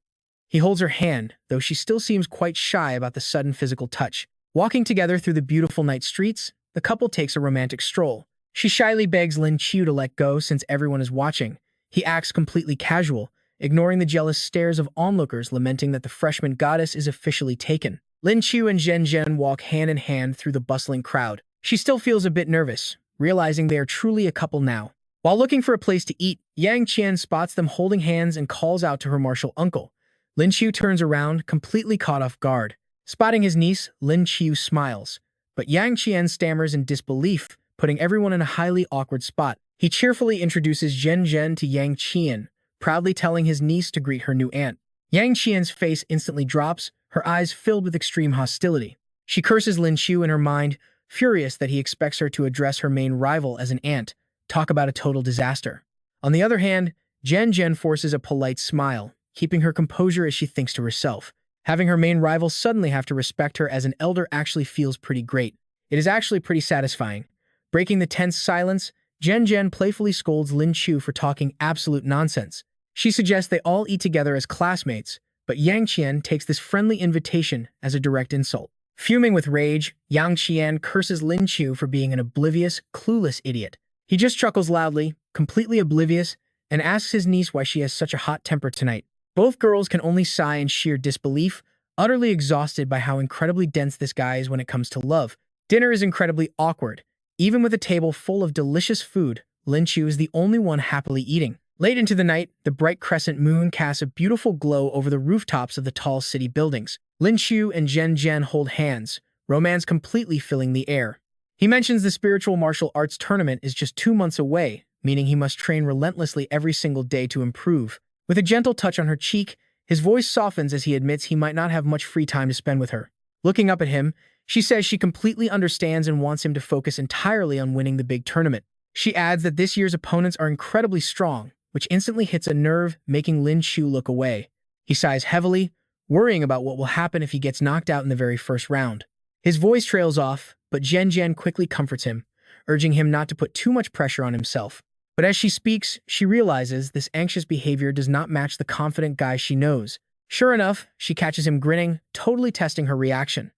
[SPEAKER 1] He holds her hand, though she still seems quite shy about the sudden physical touch. Walking together through the beautiful night streets, the couple takes a romantic stroll. She shyly begs Lin Qiu to let go since everyone is watching. He acts completely casual, ignoring the jealous stares of onlookers lamenting that the freshman goddess is officially taken. Lin Qiu and Zhen walk hand in hand through the bustling crowd. She still feels a bit nervous, realizing they are truly a couple now. While looking for a place to eat, Yang Qian spots them holding hands and calls out to her martial uncle. Lin Qiu turns around, completely caught off guard. Spotting his niece, Lin Qiu smiles, but Yang Qian stammers in disbelief, putting everyone in a highly awkward spot. He cheerfully introduces Zhen to Yang Qian, proudly telling his niece to greet her new aunt. Yang Qian's face instantly drops, her eyes filled with extreme hostility. She curses Lin Qiu in her mind, furious that he expects her to address her main rival as an aunt. Talk about a total disaster. On the other hand, Zhen forces a polite smile, keeping her composure as she thinks to herself. Having her main rival suddenly have to respect her as an elder actually feels pretty great. It is actually pretty satisfying. Breaking the tense silence, Zhen playfully scolds Lin Qiu for talking absolute nonsense. She suggests they all eat together as classmates, but Yang Qian takes this friendly invitation as a direct insult. Fuming with rage, Yang Qian curses Lin Qiu for being an oblivious, clueless idiot. He just chuckles loudly, completely oblivious, and asks his niece why she has such a hot temper tonight. Both girls can only sigh in sheer disbelief, utterly exhausted by how incredibly dense this guy is when it comes to love. Dinner is incredibly awkward. Even with a table full of delicious food, Lin Qiu is the only one happily eating. Late into the night, the bright crescent moon casts a beautiful glow over the rooftops of the tall city buildings. Lin Qiu and Zhen Zhen hold hands, romance completely filling the air. He mentions the spiritual martial arts tournament is just 2 months away, meaning he must train relentlessly every single day to improve. With a gentle touch on her cheek, his voice softens as he admits he might not have much free time to spend with her. Looking up at him, she says she completely understands and wants him to focus entirely on winning the big tournament. She adds that this year's opponents are incredibly strong, which instantly hits a nerve, making Lin Qiu look away. He sighs heavily, worrying about what will happen if he gets knocked out in the very first round. His voice trails off, but Zhen Zhen quickly comforts him, urging him not to put too much pressure on himself. But as she speaks, she realizes this anxious behavior does not match the confident guy she knows. Sure enough, she catches him grinning, totally testing her reaction.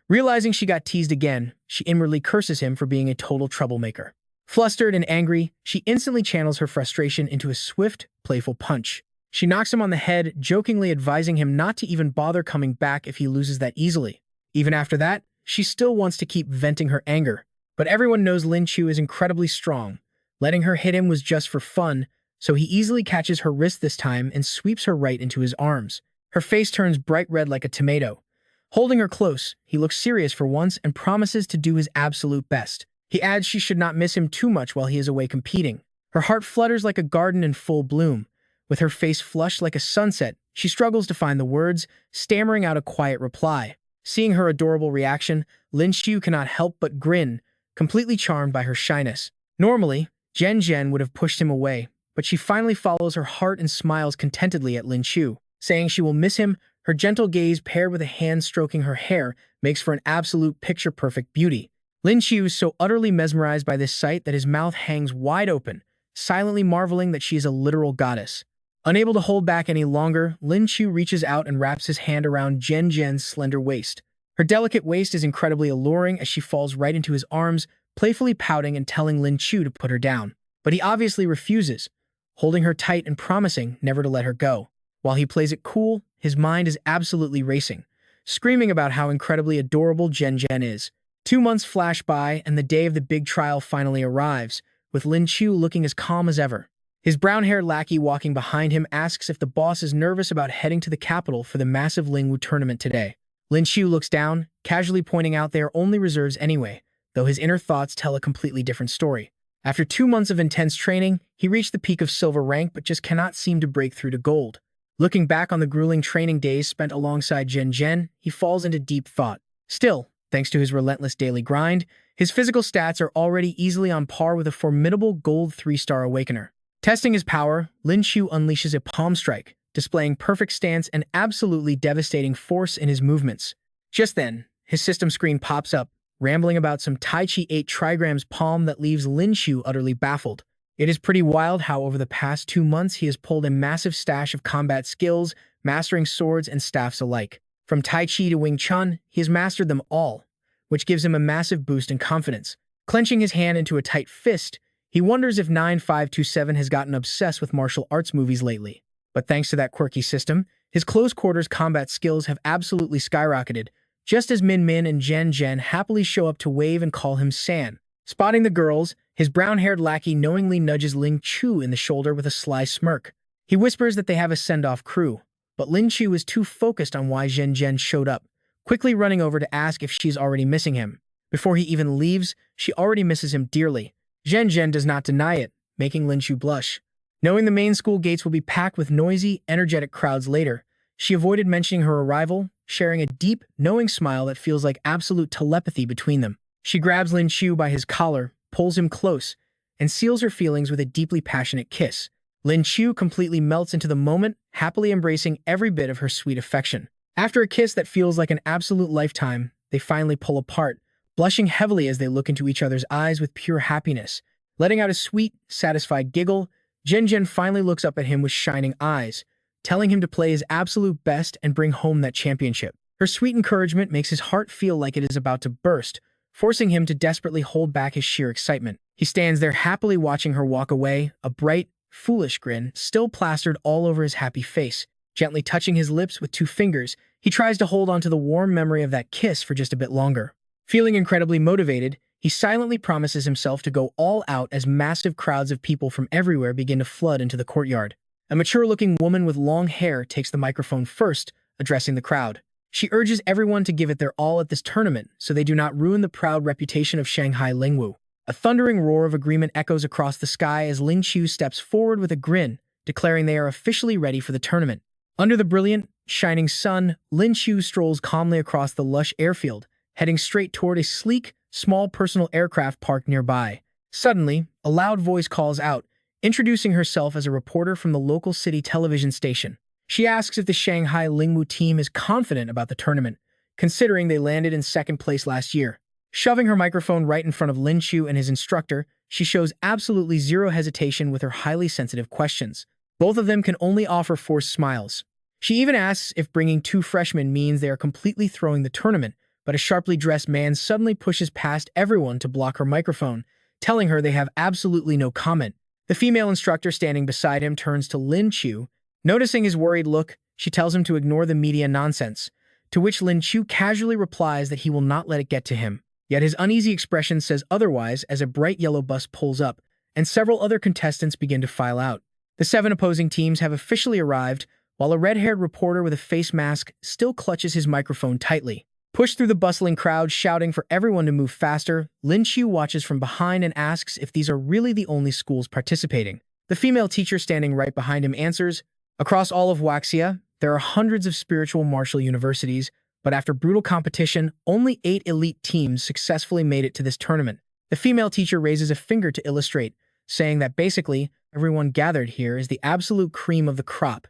[SPEAKER 1] Realizing she got teased again, she inwardly curses him for being a total troublemaker. Flustered and angry, she instantly channels her frustration into a swift, playful punch. She knocks him on the head, jokingly advising him not to even bother coming back if he loses that easily. Even after that, she still wants to keep venting her anger. But everyone knows Lin Qiu is incredibly strong. Letting her hit him was just for fun, so he easily catches her wrist this time and sweeps her right into his arms. Her face turns bright red like a tomato. Holding her close, he looks serious for once and promises to do his absolute best. He adds she should not miss him too much while he is away competing. Her heart flutters like a garden in full bloom. With her face flushed like a sunset, she struggles to find the words, stammering out a quiet reply. Seeing her adorable reaction, Lin Qiu cannot help but grin, completely charmed by her shyness. Normally, Zhen Zhen would have pushed him away, but she finally follows her heart and smiles contentedly at Lin Qiu. Saying she will miss him, her gentle gaze paired with a hand stroking her hair makes for an absolute picture-perfect beauty. Lin Qiu is so utterly mesmerized by this sight that his mouth hangs wide open, silently marveling that she is a literal goddess. Unable to hold back any longer, Lin Qiu reaches out and wraps his hand around Zhen Zhen's slender waist. Her delicate waist is incredibly alluring as she falls right into his arms, playfully pouting and telling Lin Qiu to put her down. But he obviously refuses, holding her tight and promising never to let her go. While he plays it cool, his mind is absolutely racing, screaming about how incredibly adorable Zhen Zhen is. 2 months flash by, and the day of the big trial finally arrives, with Lin Qiu looking as calm as ever. His brown-haired lackey walking behind him asks if the boss is nervous about heading to the capital for the massive Lingwu tournament today. Lin Qiu looks down, casually pointing out they are only reserves anyway, though his inner thoughts tell a completely different story. After 2 months of intense training, he reached the peak of silver rank but just cannot seem to break through to gold. Looking back on the grueling training days spent alongside Zhen Zhen, he falls into deep thought. Still, thanks to his relentless daily grind, his physical stats are already easily on par with a formidable gold 3-star awakener. Testing his power, Lin Qiu unleashes a palm strike, displaying perfect stance and absolutely devastating force in his movements. Just then, his system screen pops up, rambling about some Tai Chi 8 trigrams palm that leaves Lin Qiu utterly baffled. It is pretty wild how over the past 2 months he has pulled a massive stash of combat skills, mastering swords and staffs alike. From Tai Chi to Wing Chun, he has mastered them all, which gives him a massive boost in confidence. Clenching his hand into a tight fist, he wonders if 9527 has gotten obsessed with martial arts movies lately. But thanks to that quirky system, his close-quarters combat skills have absolutely skyrocketed, just as Min Min and Zhen Zhen happily show up to wave and call him San. Spotting the girls, his brown-haired lackey knowingly nudges Lin Qiu in the shoulder with a sly smirk. He whispers that they have a send-off crew, but Lin Qiu is too focused on why Zhen Zhen showed up, quickly running over to ask if she's already missing him. Before he even leaves, she already misses him dearly. Zhen Zhen does not deny it, making Lin Qiu blush. Knowing the main school gates will be packed with noisy, energetic crowds later, she avoided mentioning her arrival, sharing a deep, knowing smile that feels like absolute telepathy between them. She grabs Lin Qiu by his collar, pulls him close, and seals her feelings with a deeply passionate kiss. Lin Qiu completely melts into the moment, happily embracing every bit of her sweet affection. After a kiss that feels like an absolute lifetime, they finally pull apart, blushing heavily as they look into each other's eyes with pure happiness. Letting out a sweet, satisfied giggle, Zhen Zhen finally looks up at him with shining eyes, telling him to play his absolute best and bring home that championship. Her sweet encouragement makes his heart feel like it is about to burst, forcing him to desperately hold back his sheer excitement. He stands there happily watching her walk away, a bright, foolish grin still plastered all over his happy face. Gently touching his lips with 2 fingers, he tries to hold on to the warm memory of that kiss for just a bit longer. Feeling incredibly motivated, he silently promises himself to go all out as massive crowds of people from everywhere begin to flood into the courtyard. A mature-looking woman with long hair takes the microphone first, addressing the crowd. She urges everyone to give it their all at this tournament so they do not ruin the proud reputation of Shanghai Lingwu. A thundering roar of agreement echoes across the sky as Lin Qiu steps forward with a grin, declaring they are officially ready for the tournament. Under the brilliant, shining sun, Lin Qiu strolls calmly across the lush airfield, heading straight toward a sleek, small personal aircraft parked nearby. Suddenly, a loud voice calls out, introducing herself as a reporter from the local city television station. She asks if the Shanghai Lingwu team is confident about the tournament, considering they landed in second place last year. Shoving her microphone right in front of Lin Qiu and his instructor, she shows absolutely zero hesitation with her highly sensitive questions. Both of them can only offer forced smiles. She even asks if bringing two freshmen means they are completely throwing the tournament, but a sharply dressed man suddenly pushes past everyone to block her microphone, telling her they have absolutely no comment. The female instructor standing beside him turns to Lin Qiu. Noticing his worried look, she tells him to ignore the media nonsense, to which Lin Qiu casually replies that he will not let it get to him. Yet his uneasy expression says otherwise as a bright yellow bus pulls up, and several other contestants begin to file out. The 7 opposing teams have officially arrived, while a red-haired reporter with a face mask still clutches his microphone tightly. Pushed through the bustling crowd shouting for everyone to move faster, Lin Qiu watches from behind and asks if these are really the only schools participating. The female teacher standing right behind him answers, "Across all of Waxia, there are hundreds of spiritual martial universities, but after brutal competition, only 8 elite teams successfully made it to this tournament." The female teacher raises a finger to illustrate, saying that basically, everyone gathered here is the absolute cream of the crop.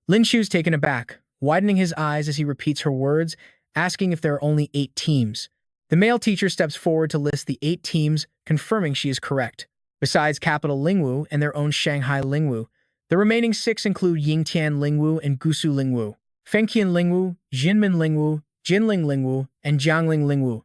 [SPEAKER 1] Lin Qiu's taken aback, widening his eyes as he repeats her words, asking if there are only 8 teams. The male teacher steps forward to list the 8 teams, confirming she is correct. Besides Capital Lingwu and their own Shanghai Lingwu, the remaining 6 include Yingtian Lingwu and Gusu Lingwu, Fengqian Lingwu, Jinmin Lingwu, Jinling Lingwu, and Jiangling Lingwu,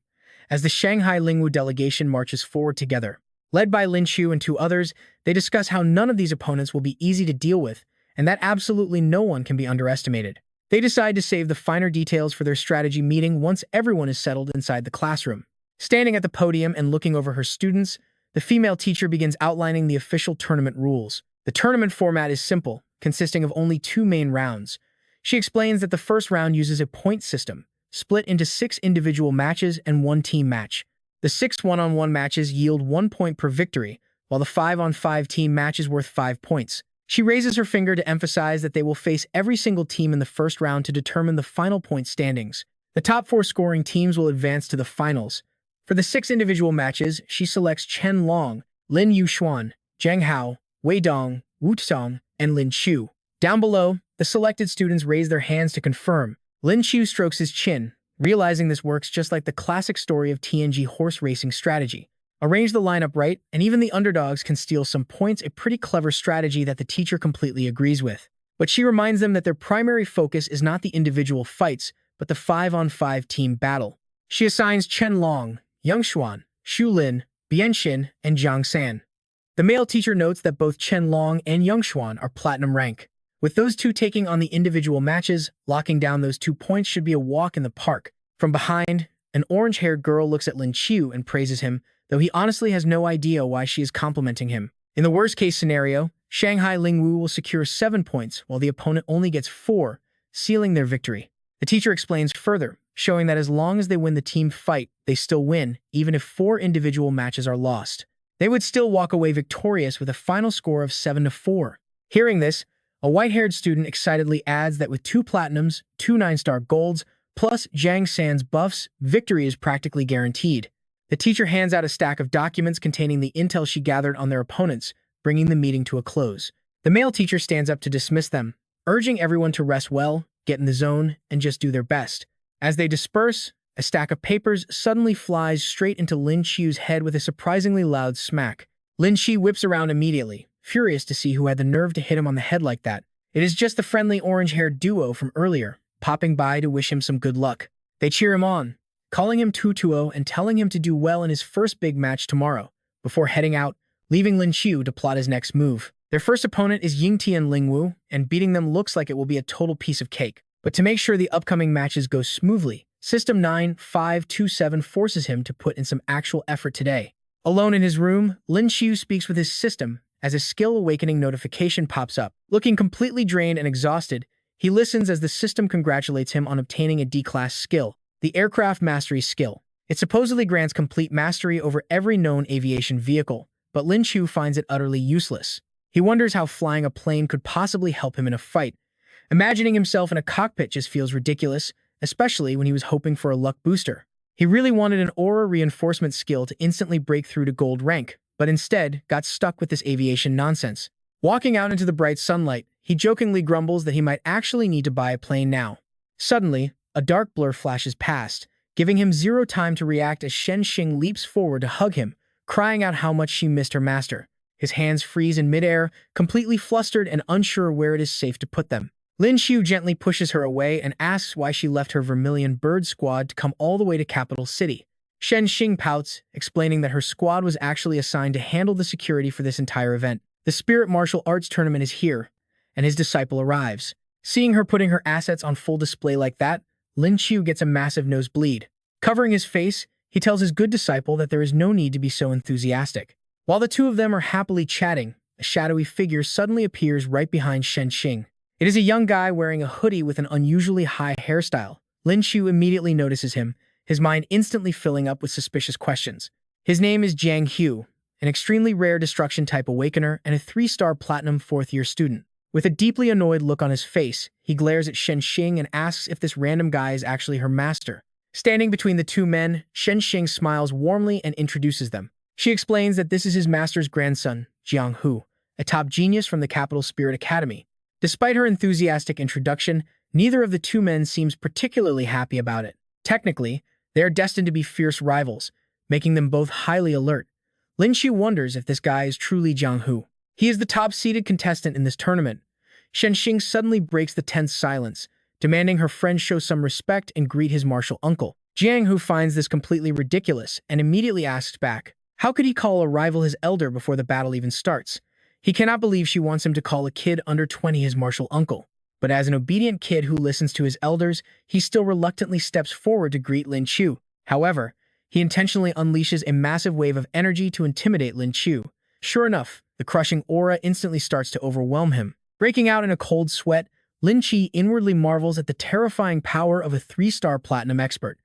[SPEAKER 1] as the Shanghai Lingwu delegation marches forward together. Led by Lin Qiu and 2 others, they discuss how none of these opponents will be easy to deal with, and that absolutely no one can be underestimated. They decide to save the finer details for their strategy meeting once everyone is settled inside the classroom. Standing at the podium and looking over her students, the female teacher begins outlining the official tournament rules. The tournament format is simple, consisting of only 2 main rounds. She explains that the first round uses a point system, split into 6 individual matches and 1 team match. The 6 one-on-one matches yield 1 point per victory, while the 5-on-5 team match is worth 5 points. She raises her finger to emphasize that they will face every single team in the first round to determine the final point standings. The top 4 scoring teams will advance to the finals. For the 6 individual matches, she selects Chen Long, Lin Yuxuan, Zhang Hao, Wei Dong, Wu Tsong, and Lin Qiu. Down below, the selected students raise their hands to confirm. Lin Qiu strokes his chin, realizing this works just like the classic story of TNG horse racing strategy. Arrange the lineup right, and even the underdogs can steal some points, a pretty clever strategy that the teacher completely agrees with. But she reminds them that their primary focus is not the individual fights, but the 5-on-5 team battle. She assigns Chen Long, Yang Xuan, Xu Lin, Bian Xin, and Zhang San. The male teacher notes that both Chen Long and Yang Xuan are platinum rank. With those 2 taking on the individual matches, locking down those 2 points should be a walk in the park. From behind, an orange-haired girl looks at Lin Qiu and praises him, though he honestly has no idea why she is complimenting him. In the worst-case scenario, Shanghai Lingwu will secure 7 points, while the opponent only gets 4, sealing their victory. The teacher explains further, showing that as long as they win the team fight, they still win, even if 4 individual matches are lost. They would still walk away victorious with a final score of 7-4. Hearing this, a white-haired student excitedly adds that with 2 platinums, 2 9-star golds, plus Zhang San's buffs, victory is practically guaranteed. The teacher hands out a stack of documents containing the intel she gathered on their opponents, bringing the meeting to a close. The male teacher stands up to dismiss them, urging everyone to rest well, get in the zone, and just do their best. As they disperse, a stack of papers suddenly flies straight into Lin Qiu's head with a surprisingly loud smack. Lin Qiu whips around immediately, furious to see who had the nerve to hit him on the head like that. It is just the friendly orange-haired duo from earlier, popping by to wish him some good luck. They cheer him on, calling him Tutuo and telling him to do well in his first big match tomorrow, before heading out, leaving Lin Qiu to plot his next move. Their first opponent is Yingtian Lingwu, and beating them looks like it will be a total piece of cake. But to make sure the upcoming matches go smoothly, System 9527 forces him to put in some actual effort today. Alone in his room, Lin Qiu speaks with his system as a skill awakening notification pops up. Looking completely drained and exhausted, he listens as the system congratulates him on obtaining a D-class skill, the Aircraft Mastery skill. It supposedly grants complete mastery over every known aviation vehicle, but Lin Qiu finds it utterly useless. He wonders how flying a plane could possibly help him in a fight. Imagining himself in a cockpit just feels ridiculous, especially when he was hoping for a luck booster. He really wanted an aura reinforcement skill to instantly break through to gold rank, but instead got stuck with this aviation nonsense. Walking out into the bright sunlight, he jokingly grumbles that he might actually need to buy a plane now. Suddenly, a dark blur flashes past, giving him zero time to react as Shen Xing leaps forward to hug him, crying out how much she missed her master. His hands freeze in midair, completely flustered and unsure where it is safe to put them. Lin Qiu gently pushes her away and asks why she left her Vermilion Bird squad to come all the way to Capital City. Shen Xing pouts, explaining that her squad was actually assigned to handle the security for this entire event. The Spirit Martial Arts Tournament is here, and his disciple arrives. Seeing her putting her assets on full display like that, Lin Qiu gets a massive nosebleed. Covering his face, he tells his good disciple that there is no need to be so enthusiastic. While the two of them are happily chatting, a shadowy figure suddenly appears right behind Shen Xing. It is a young guy wearing a hoodie with an unusually high hairstyle. Lin Qiu immediately notices him, his mind instantly filling up with suspicious questions. His name is Jiang Hu, an extremely rare destruction-type awakener and a 3-star platinum 4th-year student. With a deeply annoyed look on his face, he glares at Shen Xing and asks if this random guy is actually her master. Standing between the two men, Shen Xing smiles warmly and introduces them. She explains that this is his master's grandson, Jiang Hu, a top genius from the Capital Spirit Academy. Despite her enthusiastic introduction, neither of the two men seems particularly happy about it. Technically, they are destined to be fierce rivals, making them both highly alert. Lin Qiu wonders if this guy is truly Jiang Hu. He is the top-seeded contestant in this tournament. Shen Xing suddenly breaks the tense silence, demanding her friend show some respect and greet his martial uncle. Jiang Hu finds this completely ridiculous and immediately asks back, how could he call a rival his elder before the battle even starts? He cannot believe she wants him to call a kid under 20 his martial uncle. But as an obedient kid who listens to his elders, he still reluctantly steps forward to greet Lin Qiu. However, he intentionally unleashes a massive wave of energy to intimidate Lin Qiu. Sure enough, the crushing aura instantly starts to overwhelm him. Breaking out in a cold sweat, Lin Qiu inwardly marvels at the terrifying power of a 3-star platinum expert.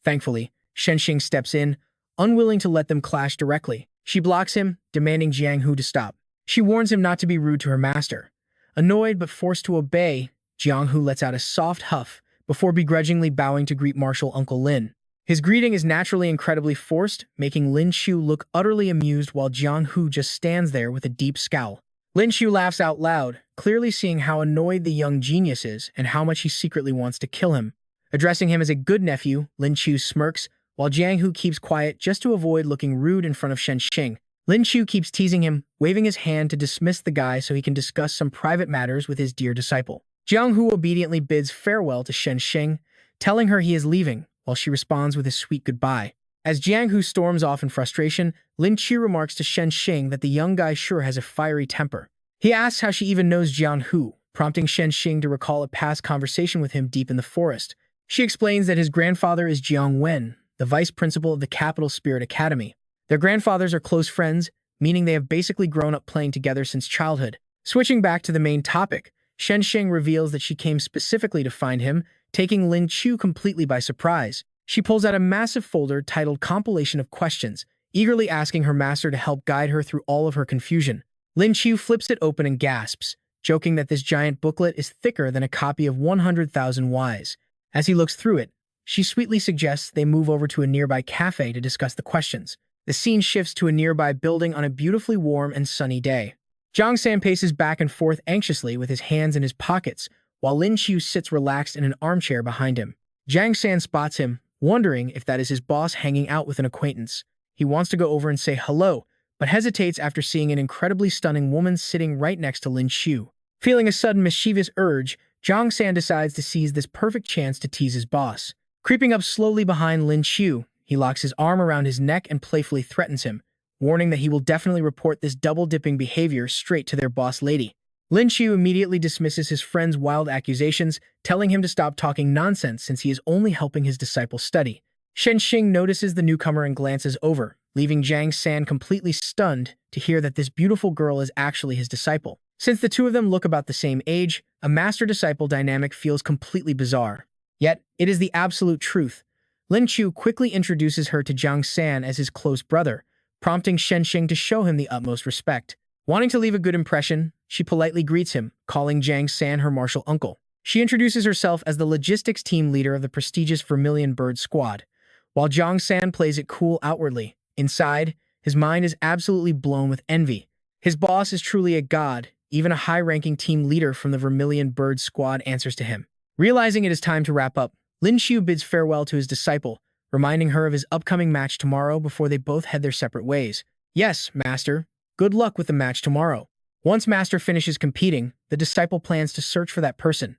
[SPEAKER 1] Thankfully, Shen Xing steps in, unwilling to let them clash directly. She blocks him, demanding Jiang Hu to stop. She warns him not to be rude to her master. Annoyed but forced to obey, Jiang Hu lets out a soft huff before begrudgingly bowing to greet Martial Uncle Lin. His greeting is naturally incredibly forced, making Lin Qiu look utterly amused while Jiang Hu just stands there with a deep scowl. Lin Qiu laughs out loud, clearly seeing how annoyed the young genius is and how much he secretly wants to kill him. Addressing him as a good nephew, Lin Qiu smirks, while Jiang Hu keeps quiet just to avoid looking rude in front of Shen Xing. Lin Qiu keeps teasing him, waving his hand to dismiss the guy so he can discuss some private matters with his dear disciple. Jiang Hu obediently bids farewell to Shen Xing, telling her he is leaving, while she responds with a sweet goodbye. As Jiang Hu storms off in frustration, Lin Qiu remarks to Shen Xing that the young guy sure has a fiery temper. He asks how she even knows Jiang Hu, prompting Shen Xing to recall a past conversation with him deep in the forest. She explains that his grandfather is Jiang Wen, the vice principal of the Capital Spirit Academy. Their grandfathers are close friends, meaning they have basically grown up playing together since childhood. Switching back to the main topic, Shen Xing reveals that she came specifically to find him, taking Lin Qiu completely by surprise. She pulls out a massive folder titled Compilation of Questions, eagerly asking her master to help guide her through all of her confusion. Lin Qiu flips it open and gasps, joking that this giant booklet is thicker than a copy of 100,000 Ys. As he looks through it, she sweetly suggests they move over to a nearby cafe to discuss the questions. The scene shifts to a nearby building on a beautifully warm and sunny day. Zhang San paces back and forth anxiously with his hands in his pockets, while Lin Qiu sits relaxed in an armchair behind him. Zhang San spots him, wondering if that is his boss hanging out with an acquaintance. He wants to go over and say hello, but hesitates after seeing an incredibly stunning woman sitting right next to Lin Qiu. Feeling a sudden mischievous urge, Zhang San decides to seize this perfect chance to tease his boss. Creeping up slowly behind Lin Qiu, he locks his arm around his neck and playfully threatens him, warning that he will definitely report this double-dipping behavior straight to their boss lady. Lin Qiu immediately dismisses his friend's wild accusations, telling him to stop talking nonsense since he is only helping his disciple study. Shen Xing notices the newcomer and glances over, leaving Jiang San completely stunned to hear that this beautiful girl is actually his disciple. Since the two of them look about the same age, a master-disciple dynamic feels completely bizarre. Yet, it is the absolute truth. Lin Qiu quickly introduces her to Jiang San as his close brother, prompting Shen Xing to show him the utmost respect. Wanting to leave a good impression, she politely greets him, calling Jiang San her martial uncle. She introduces herself as the logistics team leader of the prestigious Vermilion Bird Squad. While Jiang San plays it cool outwardly, inside, his mind is absolutely blown with envy. His boss is truly a god. Even a high-ranking team leader from the Vermilion Bird Squad answers to him. Realizing it is time to wrap up, Lin Qiu bids farewell to his disciple, reminding her of his upcoming match tomorrow before they both head their separate ways. Yes, Master. Good luck with the match tomorrow. Once Master finishes competing, the disciple plans to search for that person.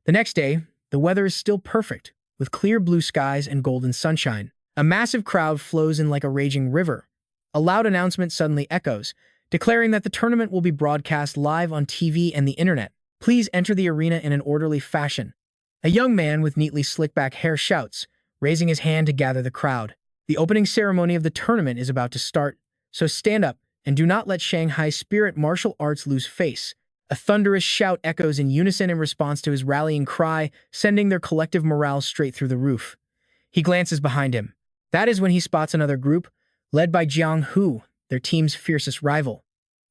[SPEAKER 1] The next day, the weather is still perfect, with clear blue skies and golden sunshine. A massive crowd flows in like a raging river. A loud announcement suddenly echoes, declaring that the tournament will be broadcast live on TV and the internet. Please enter the arena in an orderly fashion. A young man with neatly slicked-back hair shouts, raising his hand to gather the crowd. The opening ceremony of the tournament is about to start, so stand up and do not let Shanghai Spirit Martial Arts lose face. A thunderous shout echoes in unison in response to his rallying cry, sending their collective morale straight through the roof. He glances behind him. That is when he spots another group, led by Jiang Hu, their team's fiercest rival.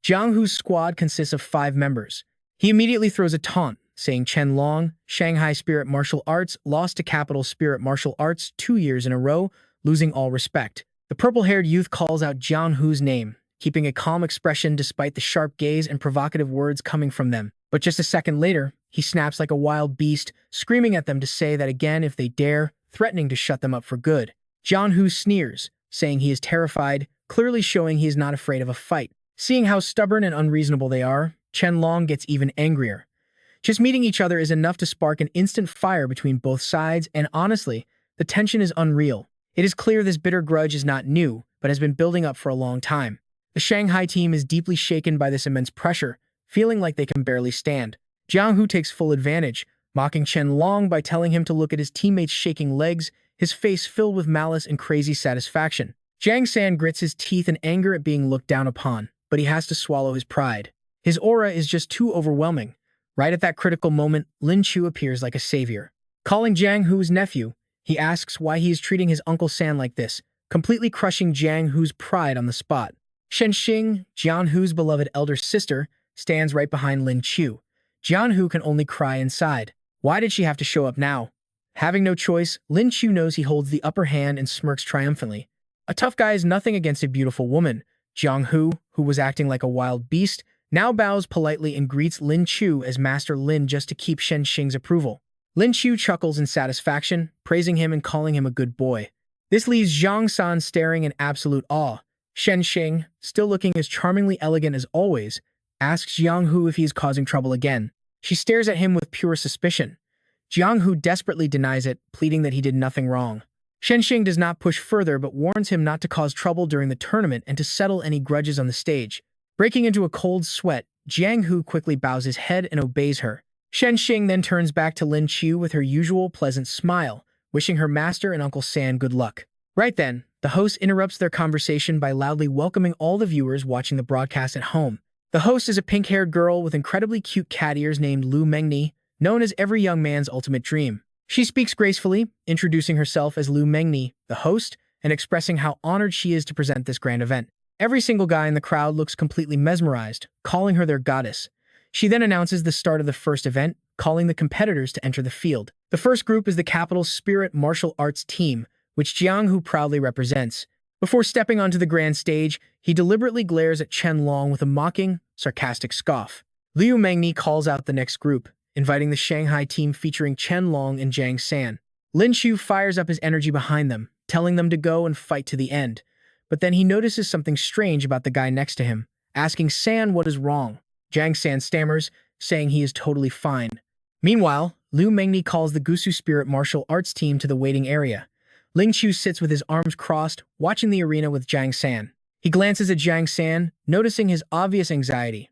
[SPEAKER 1] Jiang Hu's squad consists of 5 members. He immediately throws a taunt, saying Chen Long, Shanghai Spirit Martial Arts, lost to Capital Spirit Martial Arts 2 years in a row, losing all respect. The purple-haired youth calls out Jiang Hu's name, keeping a calm expression despite the sharp gaze and provocative words coming from them. But just a second later, he snaps like a wild beast, screaming at them to say that again if they dare, threatening to shut them up for good. Jiang Hu sneers, saying he is terrified, clearly showing he is not afraid of a fight. Seeing how stubborn and unreasonable they are, Chen Long gets even angrier. Just meeting each other is enough to spark an instant fire between both sides, and honestly, the tension is unreal. It is clear this bitter grudge is not new, but has been building up for a long time. The Shanghai team is deeply shaken by this immense pressure, feeling like they can barely stand. Jiang Hu takes full advantage, mocking Chen Long by telling him to look at his teammates' shaking legs, his face filled with malice and crazy satisfaction. Jiang San grits his teeth in anger at being looked down upon, but he has to swallow his pride. His aura is just too overwhelming. Right at that critical moment, Lin Qiu appears like a savior. Calling Jiang Hu's nephew, he asks why he is treating his Uncle San like this, completely crushing Jiang Hu's pride on the spot. Shen Xing, Jiang Hu's beloved elder sister, stands right behind Lin Qiu. Jiang Hu can only cry inside. Why did she have to show up now? Having no choice, Lin Qiu knows he holds the upper hand and smirks triumphantly. A tough guy is nothing against a beautiful woman. Jiang Hu, who was acting like a wild beast, now bows politely and greets Lin Qiu as Master Lin just to keep Shen Xing's approval. Lin Qiu chuckles in satisfaction, praising him and calling him a good boy. This leaves Jiang San staring in absolute awe. Shen Xing, still looking as charmingly elegant as always, asks Jiang Hu if he is causing trouble again. She stares at him with pure suspicion. Jiang Hu desperately denies it, pleading that he did nothing wrong. Shen Xing does not push further but warns him not to cause trouble during the tournament and to settle any grudges on the stage. Breaking into a cold sweat, Jiang Hu quickly bows his head and obeys her. Shen Xing then turns back to Lin Qiu with her usual pleasant smile, wishing her master and Uncle San good luck. Right then, the host interrupts their conversation by loudly welcoming all the viewers watching the broadcast at home. The host is a pink-haired girl with incredibly cute cat ears named Lu Mengni, known as every young man's ultimate dream. She speaks gracefully, introducing herself as Lu Mengni, the host, and expressing how honored she is to present this grand event. Every single guy in the crowd looks completely mesmerized, calling her their goddess. She then announces the start of the first event, calling the competitors to enter the field. The first group is the Capital Spirit Martial Arts team, which Jiang Hu proudly represents. Before stepping onto the grand stage, he deliberately glares at Chen Long with a mocking, sarcastic scoff. Liu Mengni calls out the next group, inviting the Shanghai team featuring Chen Long and Jiang San. Lin Qiu fires up his energy behind them, telling them to go and fight to the end. But then he notices something strange about the guy next to him, asking San what is wrong. Jiang San stammers, saying he is totally fine. Meanwhile, Liu Mengni calls the Gusu Spirit Martial Arts team to the waiting area. Lin Qiu sits with his arms crossed, watching the arena with Jiang San. He glances at Jiang San, noticing his obvious anxiety.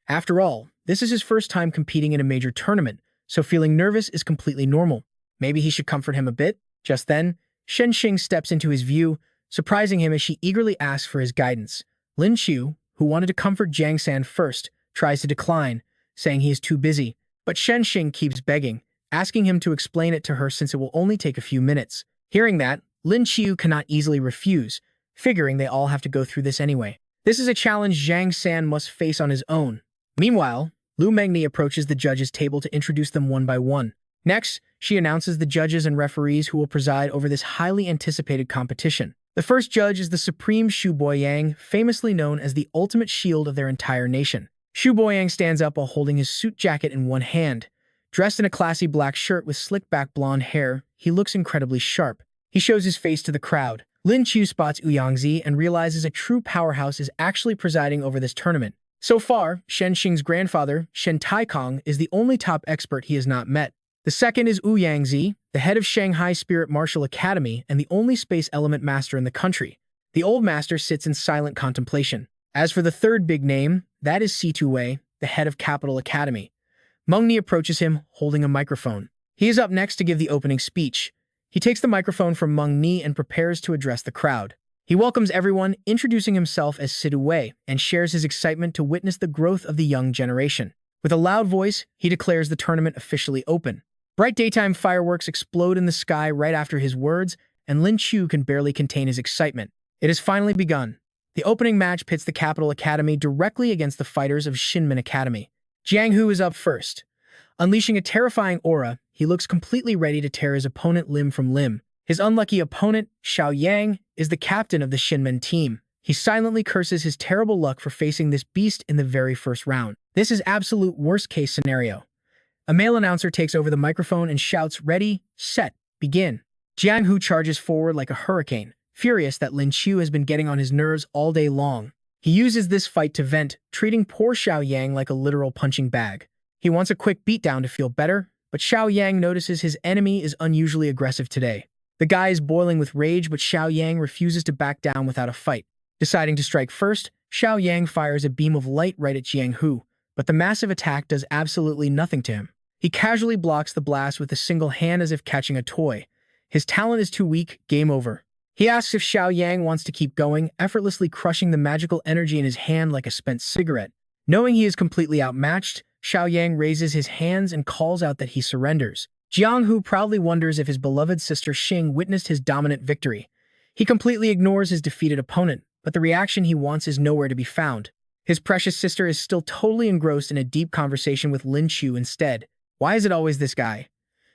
[SPEAKER 1] After all, This is his first time competing in a major tournament, so feeling nervous is completely normal. Maybe he should comfort him a bit? Just then, Shen Xing steps into his view, surprising him as she eagerly asks for his guidance. Lin Qiu, who wanted to comfort Jiang San first, tries to decline, saying he is too busy. But Shen Xing keeps begging, asking him to explain it to her since it will only take a few minutes. Hearing that, Lin Qiu cannot easily refuse, figuring they all have to go through this anyway. This is a challenge Jiang San must face on his own. Meanwhile, Lu Mengni approaches the judges' table to introduce them one by one. Next, she announces the judges and referees who will preside over this highly anticipated competition. The first judge is the Supreme Shu Boyang, famously known as the ultimate shield of their entire nation. Shu Boyang stands up while holding his suit jacket in one hand. Dressed in a classy black shirt with slick-back blonde hair, he looks incredibly sharp. He shows his face to the crowd. Lin Qiu spots Ouyangzi and realizes a true powerhouse is actually presiding over this tournament. So far, Shen Xing's grandfather, Shen Taikong, is the only top expert he has not met. The second is Ouyangzi, the head of Shanghai Spirit Martial Academy and the only space element master in the country. The old master sits in silent contemplation. As for the third big name, that is Si Tuwei, the head of Capital Academy. Mengni approaches him, holding a microphone. He is up next to give the opening speech. He takes the microphone from Mengni and prepares to address the crowd. He welcomes everyone, introducing himself as Si Tuwei, and shares his excitement to witness the growth of the young generation. With a loud voice, he declares the tournament officially open. Bright daytime fireworks explode in the sky right after his words, and Lin Qiu can barely contain his excitement. It has finally begun. The opening match pits the Capital Academy directly against the fighters of Shinmen Academy. Jiang Hu is up first. Unleashing a terrifying aura, he looks completely ready to tear his opponent limb from limb. His unlucky opponent, Xiao Yang, is the captain of the Shinmen team. He silently curses his terrible luck for facing this beast in the very first round. This is absolute worst-case scenario. A male announcer takes over the microphone and shouts, "Ready, set, begin." Jiang Hu charges forward like a hurricane, furious that Lin Qiu has been getting on his nerves all day long. He uses this fight to vent, treating poor Xiao Yang like a literal punching bag. He wants a quick beatdown to feel better, but Xiao Yang notices his enemy is unusually aggressive today. The guy is boiling with rage, but Xiao Yang refuses to back down without a fight. Deciding to strike first, Xiao Yang fires a beam of light right at Jiang Hu, but the massive attack does absolutely nothing to him. He casually blocks the blast with a single hand as if catching a toy. His talent is too weak, game over. He asks if Xiao Yang wants to keep going, effortlessly crushing the magical energy in his hand like a spent cigarette. Knowing he is completely outmatched, Xiao Yang raises his hands and calls out that he surrenders. Jiang Hu proudly wonders if his beloved sister Xing witnessed his dominant victory. He completely ignores his defeated opponent, but the reaction he wants is nowhere to be found. His precious sister is still totally engrossed in a deep conversation with Lin Qiu instead. Why is it always this guy?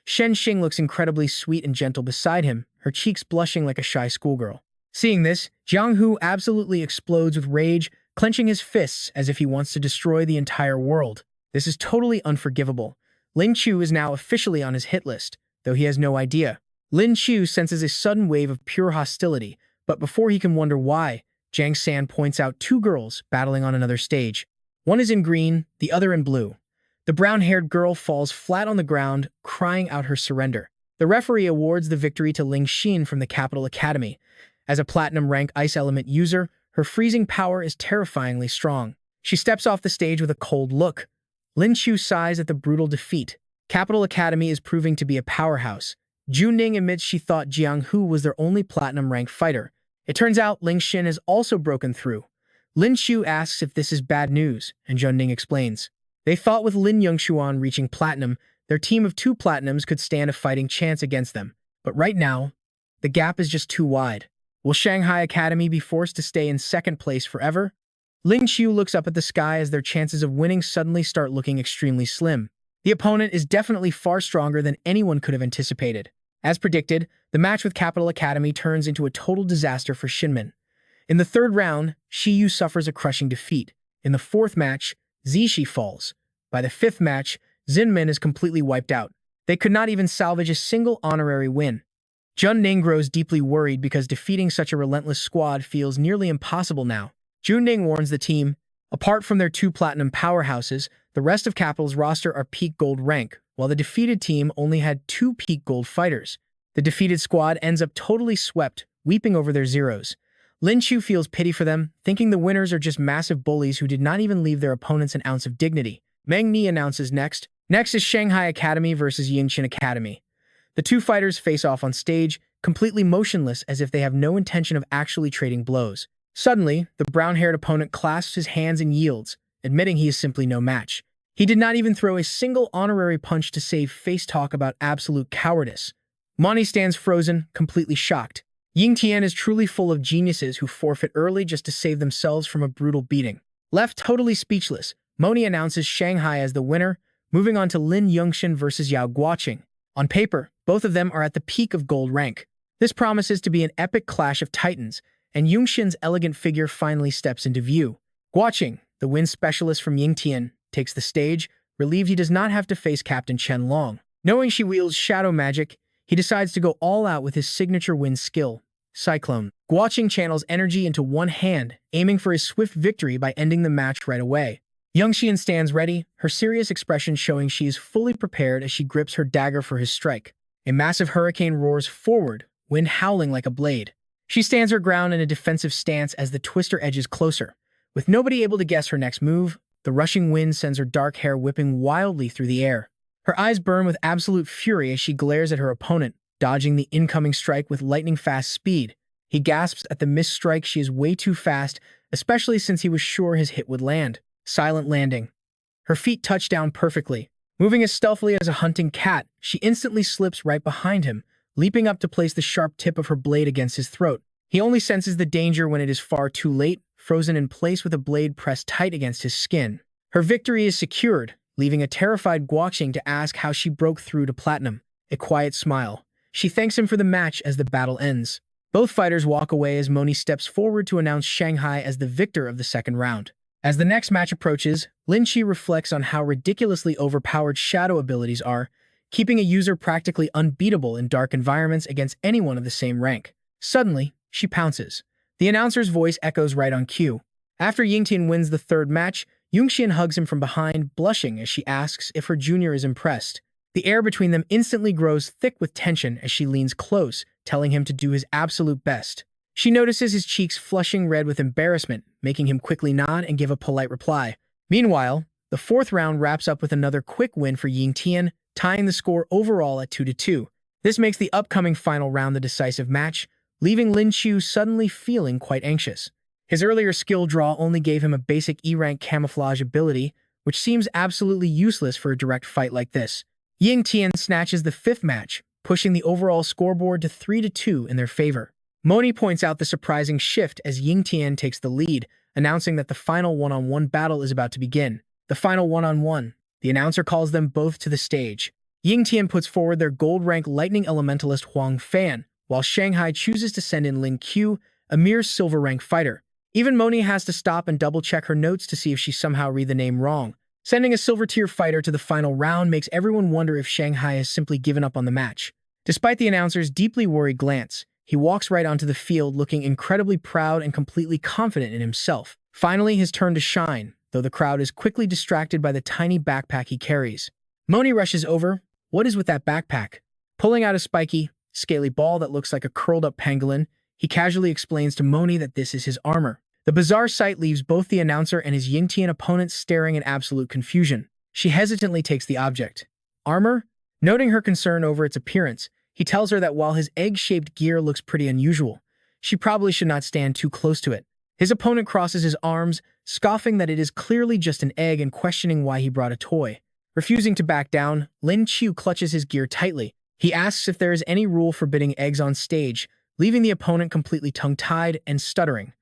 [SPEAKER 1] Shen Xing looks incredibly sweet and gentle beside him, her cheeks blushing like a shy schoolgirl. Seeing this, Jiang Hu absolutely explodes with rage, clenching his fists as if he wants to destroy the entire world. This is totally unforgivable. Lin Qiu is now officially on his hit list, though he has no idea. Lin Qiu senses a sudden wave of pure hostility, but before he can wonder why, Jiang San points out two girls battling on another stage. One is in green, the other in blue. The brown-haired girl falls flat on the ground, crying out her surrender. The referee awards the victory to Ling Xin from the Capital Academy. As a platinum-rank ice element user, her freezing power is terrifyingly strong. She steps off the stage with a cold look. Lin Qiu sighs at the brutal defeat. Capital Academy is proving to be a powerhouse. Juning admits she thought Jiang Hu was their only platinum-rank fighter. It turns out Ling Xin has also broken through. Lin Qiu asks if this is bad news, and Juning explains. They thought with Lin Yongxuan reaching platinum, their team of 2 platinums could stand a fighting chance against them. But right now, the gap is just too wide. Will Shanghai Academy be forced to stay in second place forever? Lin Qiu looks up at the sky as their chances of winning suddenly start looking extremely slim. The opponent is definitely far stronger than anyone could have anticipated. As predicted, the match with Capital Academy turns into a total disaster for Shinmen. In the 3rd round, Shiyu suffers a crushing defeat. In the 4th match, Zishi falls. By the 5th match, Xinmin is completely wiped out. They could not even salvage a single honorary win. Junning grows deeply worried because defeating such a relentless squad feels nearly impossible now. Juning warns the team, apart from their 2 platinum powerhouses, the rest of Capital's roster are peak gold rank, while the defeated team only had 2 peak gold fighters. The defeated squad ends up totally swept, weeping over their zeros. Lin Qiu feels pity for them, thinking the winners are just massive bullies who did not even leave their opponents an ounce of dignity. Meng Ni announces next. Next is Shanghai Academy versus Yingqian Academy. The two fighters face off on stage, completely motionless as if they have no intention of actually trading blows. Suddenly, the brown-haired opponent clasps his hands and yields, admitting he is simply no match. He did not even throw a single honorary punch to save face talk about absolute cowardice. Moni stands frozen, completely shocked. Ying Tian is truly full of geniuses who forfeit early just to save themselves from a brutal beating. Left totally speechless, Moni announces Shanghai as the winner, moving on to Lin Yongxian versus Yao Guoqing. On paper, both of them are at the peak of gold rank. This promises to be an epic clash of titans, and Yongxian's elegant figure finally steps into view. Guoqing, the wind specialist from Yingtian, takes the stage, relieved he does not have to face Captain Chen Long. Knowing she wields shadow magic, he decides to go all out with his signature wind skill, Cyclone. Guoqing channels energy into one hand, aiming for his swift victory by ending the match right away. Yongxian stands ready, her serious expression showing she is fully prepared as she grips her dagger for his strike. A massive hurricane roars forward, wind howling like a blade. She stands her ground in a defensive stance as the twister edges closer. With nobody able to guess her next move, the rushing wind sends her dark hair whipping wildly through the air. Her eyes burn with absolute fury as she glares at her opponent, dodging the incoming strike with lightning-fast speed. He gasps at the missed strike. She is way too fast, especially since he was sure his hit would land. Silent landing. Her feet touch down perfectly. Moving as stealthily as a hunting cat, she instantly slips right behind him, leaping up to place the sharp tip of her blade against his throat. He only senses the danger when it is far too late, frozen in place with a blade pressed tight against his skin. Her victory is secured, leaving a terrified Guoqing to ask how she broke through to platinum. A quiet smile. She thanks him for the match as the battle ends. Both fighters walk away as Moni steps forward to announce Shanghai as the victor of the second round. As the next match approaches, Lin Qiu reflects on how ridiculously overpowered shadow abilities are, keeping a user practically unbeatable in dark environments against anyone of the same rank. Suddenly, she pounces. The announcer's voice echoes right on cue. After Yingtian wins the third match, Yongxian hugs him from behind, blushing as she asks if her junior is impressed. The air between them instantly grows thick with tension as she leans close, telling him to do his absolute best. She notices his cheeks flushing red with embarrassment, making him quickly nod and give a polite reply. Meanwhile, the fourth round wraps up with another quick win for Yingtian, tying the score overall at 2-2. This makes the upcoming final round the decisive match, leaving Lin Qiu suddenly feeling quite anxious. His earlier skill draw only gave him a basic E-rank camouflage ability, which seems absolutely useless for a direct fight like this. Yingtian snatches the fifth match, pushing the overall scoreboard to 3-2 in their favor. Moni points out the surprising shift as Yingtian takes the lead, announcing that the final one-on-one battle is about to begin. The final one-on-one. The announcer calls them both to the stage. Yingtian puts forward their gold-rank lightning elementalist Huang Fan, while Shanghai chooses to send in Lin Qiu, a mere silver-rank fighter. Even Moni has to stop and double-check her notes to see if she somehow read the name wrong. Sending a silver-tier fighter to the final round makes everyone wonder if Shanghai has simply given up on the match. Despite the announcer's deeply worried glance, he walks right onto the field looking incredibly proud and completely confident in himself. Finally, his turn to shine, though the crowd is quickly distracted by the tiny backpack he carries. Moni rushes over. What is with that backpack? Pulling out a spiky, scaly ball that looks like a curled-up pangolin, he casually explains to Moni that this is his armor. The bizarre sight leaves both the announcer and his Yingtian opponent staring in absolute confusion. She hesitantly takes the object. Armor? Noting her concern over its appearance, he tells her that while his egg-shaped gear looks pretty unusual, she probably should not stand too close to it. His opponent crosses his arms, scoffing that it is clearly just an egg and questioning why he brought a toy. Refusing to back down, Lin Qiu clutches his gear tightly. He asks if there is any rule forbidding eggs on stage, leaving the opponent completely tongue-tied and stuttering.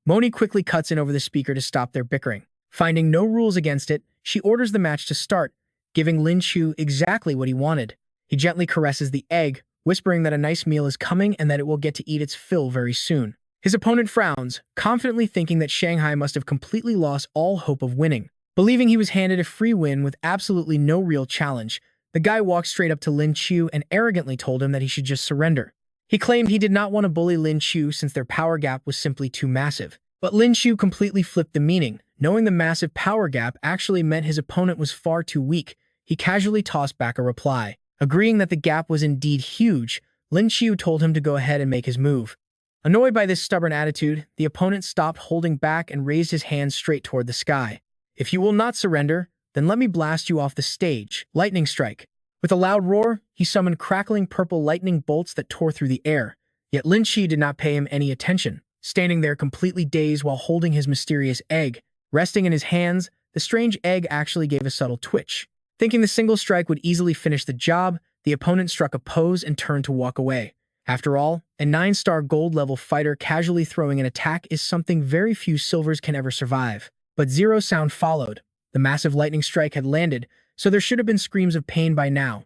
[SPEAKER 1] Moni quickly cuts in over the speaker to stop their bickering. Finding no rules against it, she orders the match to start, giving Lin Qiu exactly what he wanted. He gently caresses the egg, whispering that a nice meal is coming and that it will get to eat its fill very soon. His opponent frowns, confidently thinking that Shanghai must have completely lost all hope of winning. Believing he was handed a free win with absolutely no real challenge, the guy walked straight up to Lin Qiu and arrogantly told him that he should just surrender. He claimed he did not want to bully Lin Qiu since their power gap was simply too massive. But Lin Qiu completely flipped the meaning. Knowing the massive power gap actually meant his opponent was far too weak, he casually tossed back a reply. Agreeing that the gap was indeed huge, Lin Qiu told him to go ahead and make his move. Annoyed by this stubborn attitude, the opponent stopped holding back and raised his hands straight toward the sky. If you will not surrender, Then let me blast you off the stage. Lightning strike. With a loud roar, he summoned crackling purple lightning bolts that tore through the air. Yet Lin Qiu did not pay him any attention, standing there completely dazed while holding his mysterious egg. Resting in his hands, the strange egg actually gave a subtle twitch. Thinking the single strike would easily finish the job, the opponent struck a pose and turned to walk away. After all, a 9-star gold-level fighter casually throwing an attack is something very few silvers can ever survive. But zero sound followed. The massive lightning strike had landed, so there should have been screams of pain by now.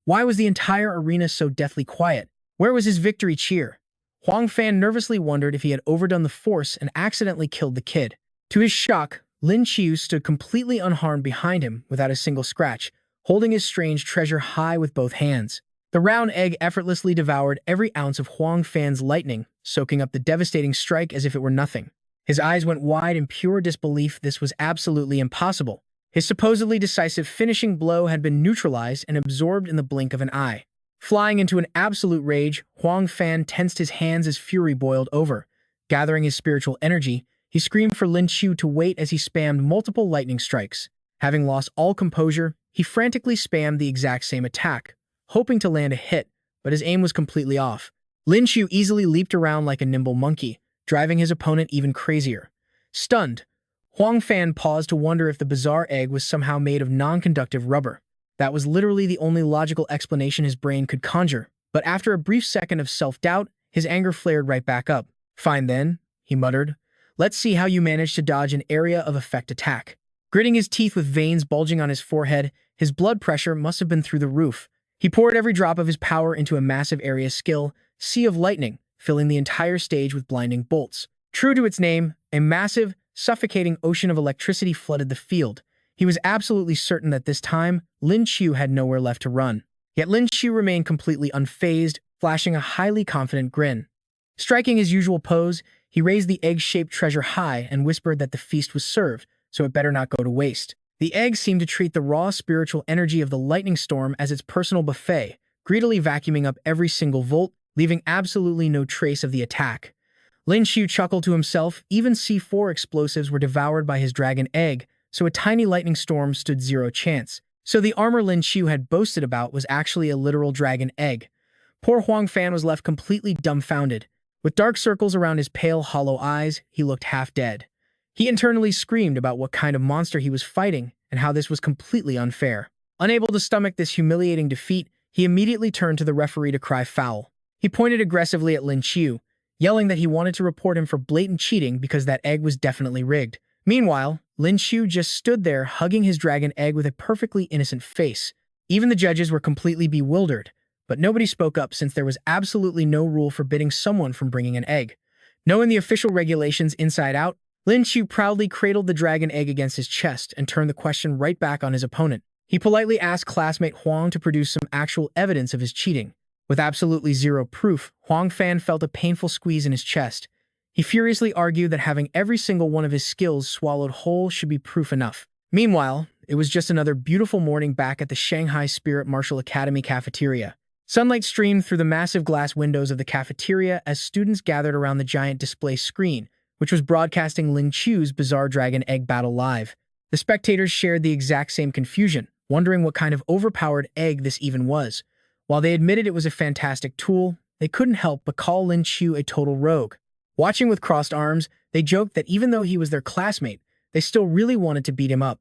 [SPEAKER 1] Why was the entire arena so deathly quiet? Where was his victory cheer? Huang Fan nervously wondered if he had overdone the force and accidentally killed the kid. To his shock, Lin Qiu stood completely unharmed behind him without a single scratch, holding his strange treasure high with both hands. The round egg effortlessly devoured every ounce of Huang Fan's lightning, soaking up the devastating strike as if it were nothing. His eyes went wide in pure disbelief. This was absolutely impossible. His supposedly decisive finishing blow had been neutralized and absorbed in the blink of an eye. Flying into an absolute rage, Huang Fan tensed his hands as fury boiled over. Gathering his spiritual energy, he screamed for Lin Qiu to wait as he spammed multiple lightning strikes. Having lost all composure, he frantically spammed the exact same attack, hoping to land a hit, but his aim was completely off. Lin Qiu easily leaped around like a nimble monkey, driving his opponent even crazier. Stunned, Huang Fan paused to wonder if the bizarre egg was somehow made of non-conductive rubber. That was literally the only logical explanation his brain could conjure, but after a brief second of self-doubt, his anger flared right back up. "Fine then," he muttered. "Let's see how you manage to dodge an area of effect attack." Gritting his teeth with veins bulging on his forehead, his blood pressure must have been through the roof. He poured every drop of his power into a massive area skill, Sea of Lightning, filling the entire stage with blinding bolts. True to its name, a massive, suffocating ocean of electricity flooded the field. He was absolutely certain that this time, Lin Qiu had nowhere left to run. Yet Lin Qiu remained completely unfazed, flashing a highly confident grin. Striking his usual pose, he raised the egg-shaped treasure high and whispered that the feast was served, so it better not go to waste. The egg seemed to treat the raw spiritual energy of the lightning storm as its personal buffet, greedily vacuuming up every single volt, leaving absolutely no trace of the attack. Lin Qiu chuckled to himself. Even C4 explosives were devoured by his dragon egg, so a tiny lightning storm stood zero chance. So the armor Lin Qiu had boasted about was actually a literal dragon egg. Poor Huang Fan was left completely dumbfounded. With dark circles around his pale, hollow eyes, he looked half dead. He internally screamed about what kind of monster he was fighting and how this was completely unfair. Unable to stomach this humiliating defeat, he immediately turned to the referee to cry foul. He pointed aggressively at Lin Qiu, yelling that he wanted to report him for blatant cheating because that egg was definitely rigged. Meanwhile, Lin Qiu just stood there hugging his dragon egg with a perfectly innocent face. Even the judges were completely bewildered, but nobody spoke up since there was absolutely no rule forbidding someone from bringing an egg. Knowing the official regulations inside out, Lin Qiu proudly cradled the dragon egg against his chest and turned the question right back on his opponent. He politely asked classmate Huang to produce some actual evidence of his cheating. With absolutely zero proof, Huang Fan felt a painful squeeze in his chest. He furiously argued that having every single one of his skills swallowed whole should be proof enough. Meanwhile, it was just another beautiful morning back at the Shanghai Spirit Martial Academy cafeteria. Sunlight streamed through the massive glass windows of the cafeteria as students gathered around the giant display screen, which was broadcasting Lin Qiu's bizarre dragon egg battle live. The spectators shared the exact same confusion, wondering what kind of overpowered egg this even was. While they admitted it was a fantastic tool, they couldn't help but call Lin Qiu a total rogue. Watching with crossed arms, they joked that even though he was their classmate, they still really wanted to beat him up.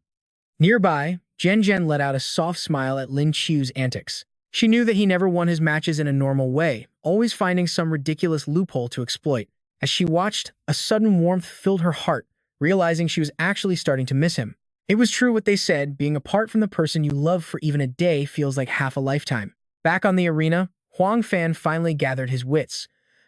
[SPEAKER 1] Nearby, Zhen Zhen let out a soft smile at Lin Qiu's antics. She knew that he never won his matches in a normal way, always finding some ridiculous loophole to exploit. As she watched, a sudden warmth filled her heart, realizing she was actually starting to miss him. It was true what they said, being apart from the person you love for even a day feels like half a lifetime. Back on the arena, Huang Fan finally gathered his wits.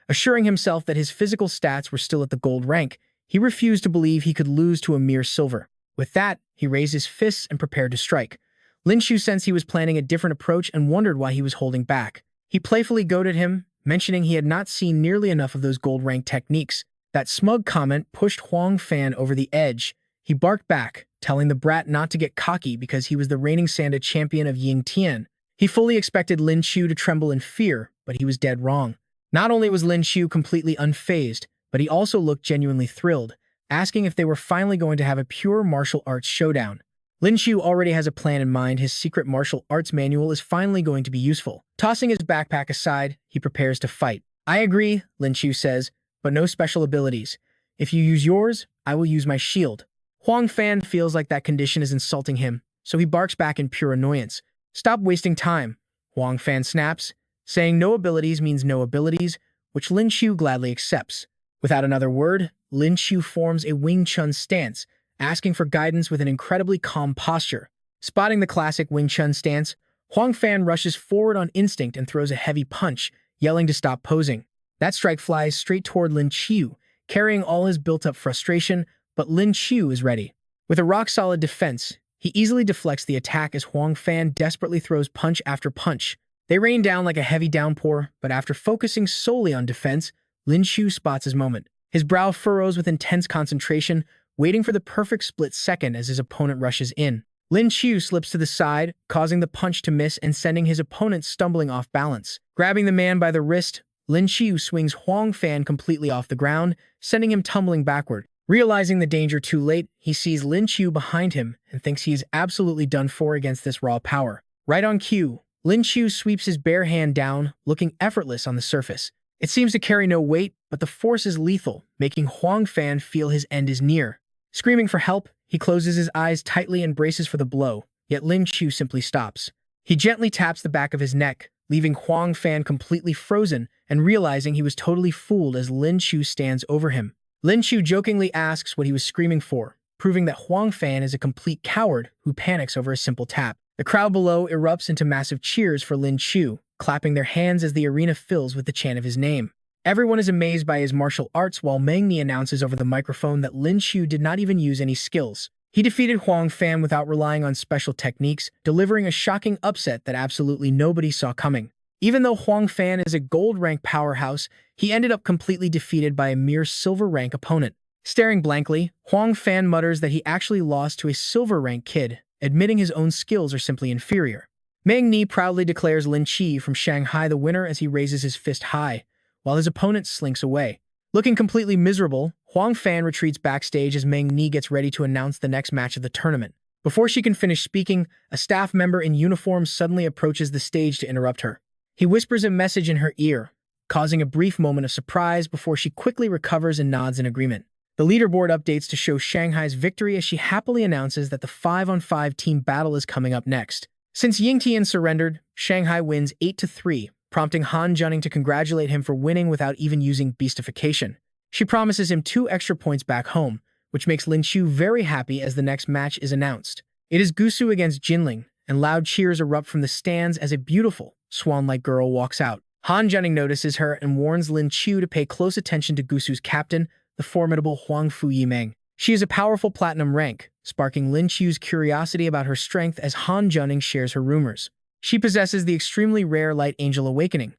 [SPEAKER 1] Assuring himself that his physical stats were still at the gold rank, he refused to believe he could lose to a mere silver. With that, he raised his fists and prepared to strike. Lin Qiu sensed he was planning a different approach and wondered why he was holding back. He playfully goaded him, mentioning he had not seen nearly enough of those gold rank techniques. That smug comment pushed Huang Fan over the edge. He barked back, telling the brat not to get cocky because he was the reigning Sanda champion of Ying Tian. He fully expected Lin Qiu to tremble in fear, but he was dead wrong. Not only was Lin Qiu completely unfazed, but he also looked genuinely thrilled, asking if they were finally going to have a pure martial arts showdown. Lin Qiu already has a plan in mind. His secret martial arts manual is finally going to be useful. Tossing his backpack aside, he prepares to fight. I agree, Lin Qiu says, but no special abilities. If you use yours, I will use my shield. Huang Fan feels like that condition is insulting him, so he barks back in pure annoyance. Stop wasting time, Huang Fan snaps, saying no abilities means no abilities, which Lin Qiu gladly accepts. Without another word, Lin Qiu forms a Wing Chun stance, asking for guidance with an incredibly calm posture. Spotting the classic Wing Chun stance, Huang Fan rushes forward on instinct and throws a heavy punch, yelling to stop posing. That strike flies straight toward Lin Qiu, carrying all his built-up frustration, but Lin Qiu is ready. With a rock-solid defense, he easily deflects the attack as Huang Fan desperately throws punch after punch. They rain down like a heavy downpour, but after focusing solely on defense, Lin Qiu spots his moment. His brow furrows with intense concentration, waiting for the perfect split second as his opponent rushes in. Lin Qiu slips to the side, causing the punch to miss and sending his opponent stumbling off balance. Grabbing the man by the wrist, Lin Qiu swings Huang Fan completely off the ground, sending him tumbling backward. Realizing the danger too late, he sees Lin Qiu behind him and thinks he is absolutely done for against this raw power. Right on cue, Lin Qiu sweeps his bare hand down, looking effortless on the surface. It seems to carry no weight, but the force is lethal, making Huang Fan feel his end is near. Screaming for help, he closes his eyes tightly and braces for the blow, yet Lin Qiu simply stops. He gently taps the back of his neck, leaving Huang Fan completely frozen and realizing he was totally fooled as Lin Qiu stands over him. Lin Qiu jokingly asks what he was screaming for, proving that Huang Fan is a complete coward who panics over a simple tap. The crowd below erupts into massive cheers for Lin Qiu, clapping their hands as the arena fills with the chant of his name. Everyone is amazed by his martial arts while Manhwa announces over the microphone that Lin Qiu did not even use any skills. He defeated Huang Fan without relying on special techniques, delivering a shocking upset that absolutely nobody saw coming. Even though Huang Fan is a gold-rank powerhouse, he ended up completely defeated by a mere silver-rank opponent. Staring blankly, Huang Fan mutters that he actually lost to a silver-rank kid, admitting his own skills are simply inferior. Manhwa proudly declares Lin Qiu from Shanghai the winner as he raises his fist high, while his opponent slinks away. Looking completely miserable, Huang Fan retreats backstage as Manhwa gets ready to announce the next match of the tournament. Before she can finish speaking, a staff member in uniform suddenly approaches the stage to interrupt her. He whispers a message in her ear, causing a brief moment of surprise before she quickly recovers and nods in agreement. The leaderboard updates to show Shanghai's victory as she happily announces that the 5-on-5 team battle is coming up next. Since Yingtian surrendered, Shanghai wins 8-3, prompting Han Junning to congratulate him for winning without even using beastification. She promises him 2 extra points back home, which makes Lin Qiu very happy as the next match is announced. It is Gusu against Jinling, and loud cheers erupt from the stands as a beautiful, swan-like girl walks out. Han Junning notices her and warns Lin Qiu to pay close attention to Gusu's captain, the formidable Huang Fu Yimeng. She is a powerful platinum rank, sparking Lin Qiu's curiosity about her strength as Han Junning shares her rumors. She possesses the extremely rare Light Angel Awakening,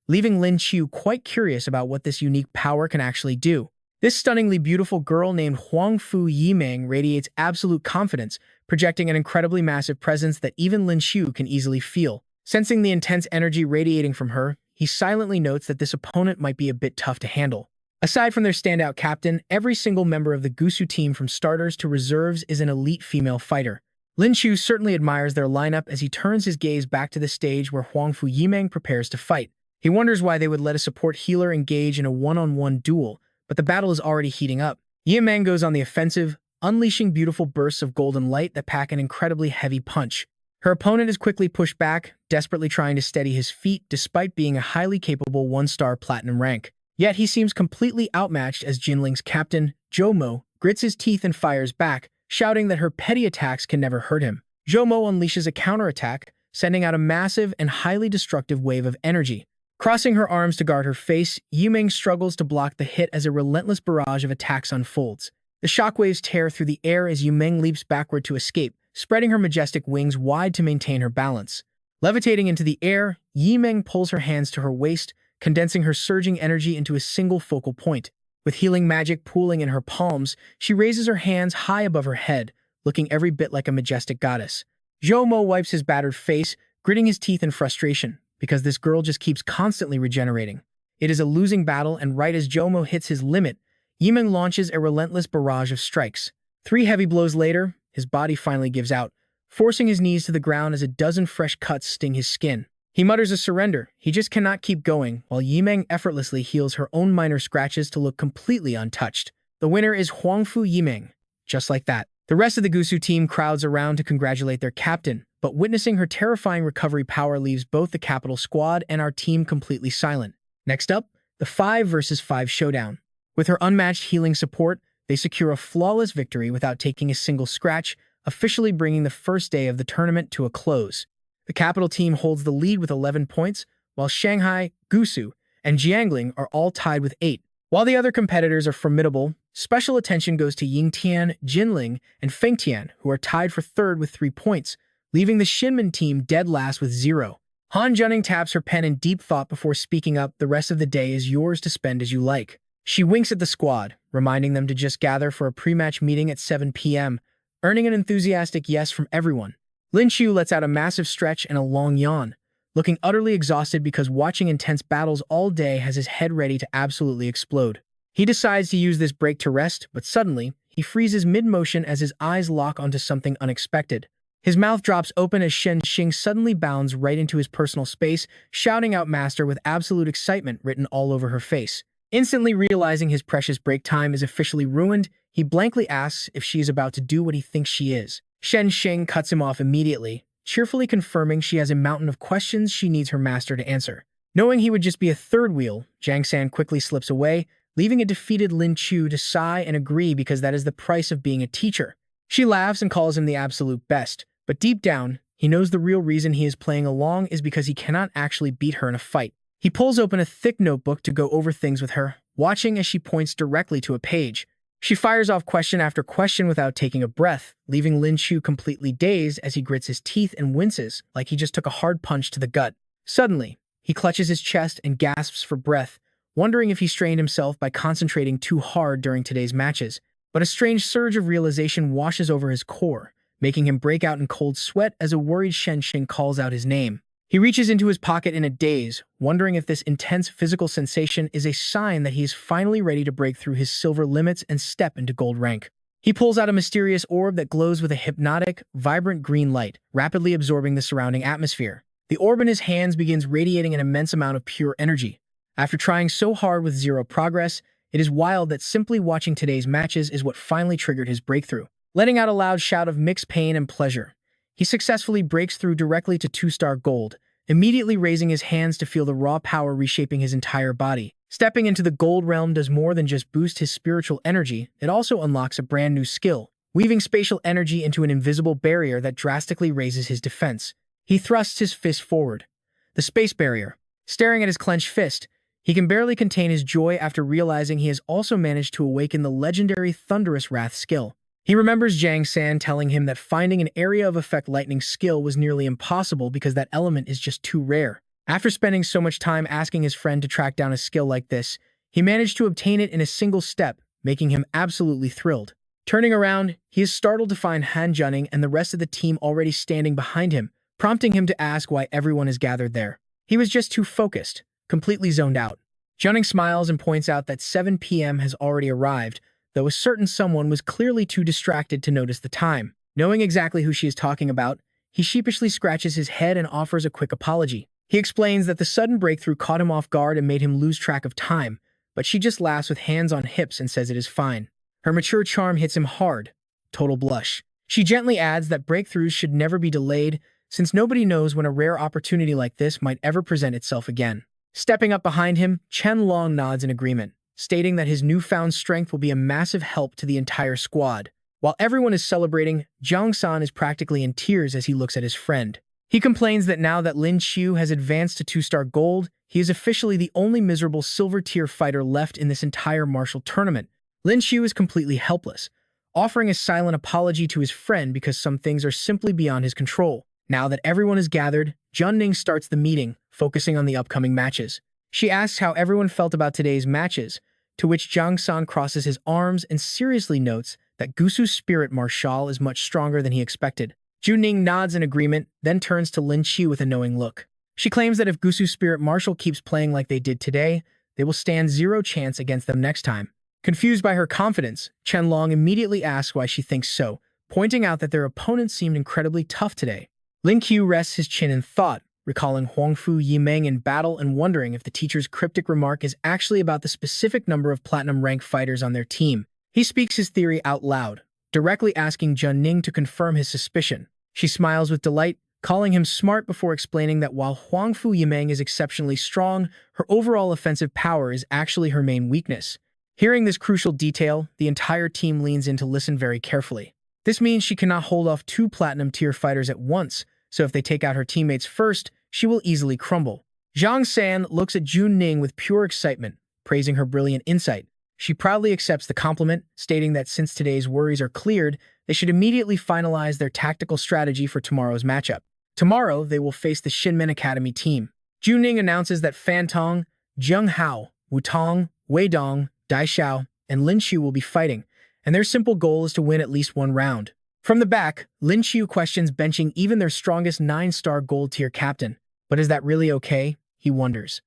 [SPEAKER 1] leaving Lin Qiu quite curious about what this unique power can actually do. This stunningly beautiful girl named Huang Fu Yimeng radiates absolute confidence, projecting an incredibly massive presence that even Lin Qiu can easily feel. Sensing the intense energy radiating from her, he silently notes that this opponent might be a bit tough to handle. Aside from their standout captain, every single member of the Gusu team from starters to reserves is an elite female fighter. Lin Qiu certainly admires their lineup as he turns his gaze back to the stage where Huang Fu Yimeng prepares to fight. He wonders why they would let a support healer engage in a one-on-one duel, but the battle is already heating up. Yimeng goes on the offensive, unleashing beautiful bursts of golden light that pack an incredibly heavy punch. Her opponent is quickly pushed back, desperately trying to steady his feet despite being a highly capable 1-star platinum rank. Yet he seems completely outmatched as Jinling's captain, Zhou grits his teeth and fires back, shouting that her petty attacks can never hurt him. Zhou unleashes a counterattack, sending out a massive and highly destructive wave of energy. Crossing her arms to guard her face, Yimeng struggles to block the hit as a relentless barrage of attacks unfolds. The shockwaves tear through the air as Yimeng leaps backward to escape, spreading her majestic wings wide to maintain her balance. Levitating into the air, Yimeng pulls her hands to her waist, condensing her surging energy into a single focal point. With healing magic pooling in her palms, she raises her hands high above her head, looking every bit like a majestic goddess. Zhou wipes his battered face, gritting his teeth in frustration, because this girl just keeps constantly regenerating. It is a losing battle, and right as Zhou hits his limit, Yimeng launches a relentless barrage of strikes. 3 heavy blows later, his body finally gives out, forcing his knees to the ground as a dozen fresh cuts sting his skin. He mutters a surrender. He just cannot keep going, while Yimeng effortlessly heals her own minor scratches to look completely untouched. The winner is Huangfu Yimeng. Just like that. The rest of the Gusu team crowds around to congratulate their captain, but witnessing her terrifying recovery power leaves both the capital squad and our team completely silent. Next up, the 5 versus 5 showdown. With her unmatched healing support, they secure a flawless victory without taking a single scratch, officially bringing the first day of the tournament to a close. The capital team holds the lead with 11 points, while Shanghai, Gusu, and Jiangling are all tied with 8. While the other competitors are formidable, special attention goes to Yingtian, Jinling, and Fengtian, who are tied for third with 3 points, leaving the Shinman team dead last with 0. Han Junning taps her pen in deep thought before speaking up. The rest of the day is yours to spend as you like. She winks at the squad, reminding them to just gather for a pre-match meeting at 7 p.m., earning an enthusiastic yes from everyone. Lin Qiu lets out a massive stretch and a long yawn, looking utterly exhausted because watching intense battles all day has his head ready to absolutely explode. He decides to use this break to rest, but suddenly, he freezes mid-motion as his eyes lock onto something unexpected. His mouth drops open as Shen Xing suddenly bounds right into his personal space, shouting out "Master" with absolute excitement written all over her face. Instantly realizing his precious break time is officially ruined, he blankly asks if she is about to do what he thinks she is. Shen Xing cuts him off immediately, cheerfully confirming she has a mountain of questions she needs her master to answer. Knowing he would just be a third wheel, Jiang San quickly slips away, leaving a defeated Lin Qiu to sigh and agree because that is the price of being a teacher. She laughs and calls him the absolute best, but deep down, he knows the real reason he is playing along is because he cannot actually beat her in a fight. He pulls open a thick notebook to go over things with her, watching as she points directly to a page. She fires off question after question without taking a breath, leaving Lin Qiu completely dazed as he grits his teeth and winces like he just took a hard punch to the gut. Suddenly, he clutches his chest and gasps for breath, wondering if he strained himself by concentrating too hard during today's matches. But a strange surge of realization washes over his core, making him break out in cold sweat as a worried Shen Xing calls out his name. He reaches into his pocket in a daze, wondering if this intense physical sensation is a sign that he is finally ready to break through his silver limits and step into gold rank. He pulls out a mysterious orb that glows with a hypnotic, vibrant green light, rapidly absorbing the surrounding atmosphere. The orb in his hands begins radiating an immense amount of pure energy. After trying so hard with 0 progress, it is wild that simply watching today's matches is what finally triggered his breakthrough. Letting out a loud shout of mixed pain and pleasure, he successfully breaks through directly to 2-star gold, immediately raising his hands to feel the raw power reshaping his entire body. Stepping into the gold realm does more than just boost his spiritual energy, it also unlocks a brand new skill, weaving spatial energy into an invisible barrier that drastically raises his defense. He thrusts his fist forward. The space barrier. Staring at his clenched fist, he can barely contain his joy after realizing he has also managed to awaken the legendary Thunderous Wrath skill. He remembers Jiang San telling him that finding an area of effect lightning skill was nearly impossible because that element is just too rare. After spending so much time asking his friend to track down a skill like this, he managed to obtain it in a single step, making him absolutely thrilled. Turning around, he is startled to find Han Junning and the rest of the team already standing behind him, prompting him to ask why everyone is gathered there. He was just too focused, completely zoned out. Junning smiles and points out that 7 p.m. has already arrived, though a certain someone was clearly too distracted to notice the time. Knowing exactly who she is talking about, he sheepishly scratches his head and offers a quick apology. He explains that the sudden breakthrough caught him off guard and made him lose track of time, but she just laughs with hands on hips and says it is fine. Her mature charm hits him hard. Total blush. She gently adds that breakthroughs should never be delayed, since nobody knows when a rare opportunity like this might ever present itself again. Stepping up behind him, Chen Long nods in agreement, stating that his newfound strength will be a massive help to the entire squad. While everyone is celebrating, Jiang San is practically in tears as he looks at his friend. He complains that now that Lin Qiu has advanced to 2-star gold, he is officially the only miserable silver-tier fighter left in this entire martial tournament. Lin Qiu is completely helpless, offering a silent apology to his friend because some things are simply beyond his control. Now that everyone is gathered, Junning starts the meeting, focusing on the upcoming matches. She asks how everyone felt about today's matches, to which Jiang San crosses his arms and seriously notes that Gusu's spirit martial is much stronger than he expected. Juning nods in agreement, then turns to Lin Qiu with a knowing look. She claims that if Gusu's spirit martial keeps playing like they did today, they will stand 0 chance against them next time. Confused by her confidence, Chen Long immediately asks why she thinks so, pointing out that their opponents seemed incredibly tough today. Lin Qiu rests his chin in thought, recalling Huangfu Yimeng in battle and wondering if the teacher's cryptic remark is actually about the specific number of platinum-rank fighters on their team. He speaks his theory out loud, directly asking Jun Ning to confirm his suspicion. She smiles with delight, calling him smart before explaining that while Huangfu Yimeng is exceptionally strong, her overall offensive power is actually her main weakness. Hearing this crucial detail, the entire team leans in to listen very carefully. This means she cannot hold off two platinum-tier fighters at once, so if they take out her teammates first, she will easily crumble. Zhang San looks at Jun Ning with pure excitement, praising her brilliant insight. She proudly accepts the compliment, stating that since today's worries are cleared, they should immediately finalize their tactical strategy for tomorrow's matchup. Tomorrow, they will face the Shinmen Academy team. Jun Ning announces that Fan Tong, Zheng Hao, Wu Tong, Wei Dong, Dai Xiao, and Lin Qiu will be fighting, and their simple goal is to win at least one round. From the back, Lin Qiu questions benching even their strongest 9-star gold-tier captain. But is that really okay? He wonders.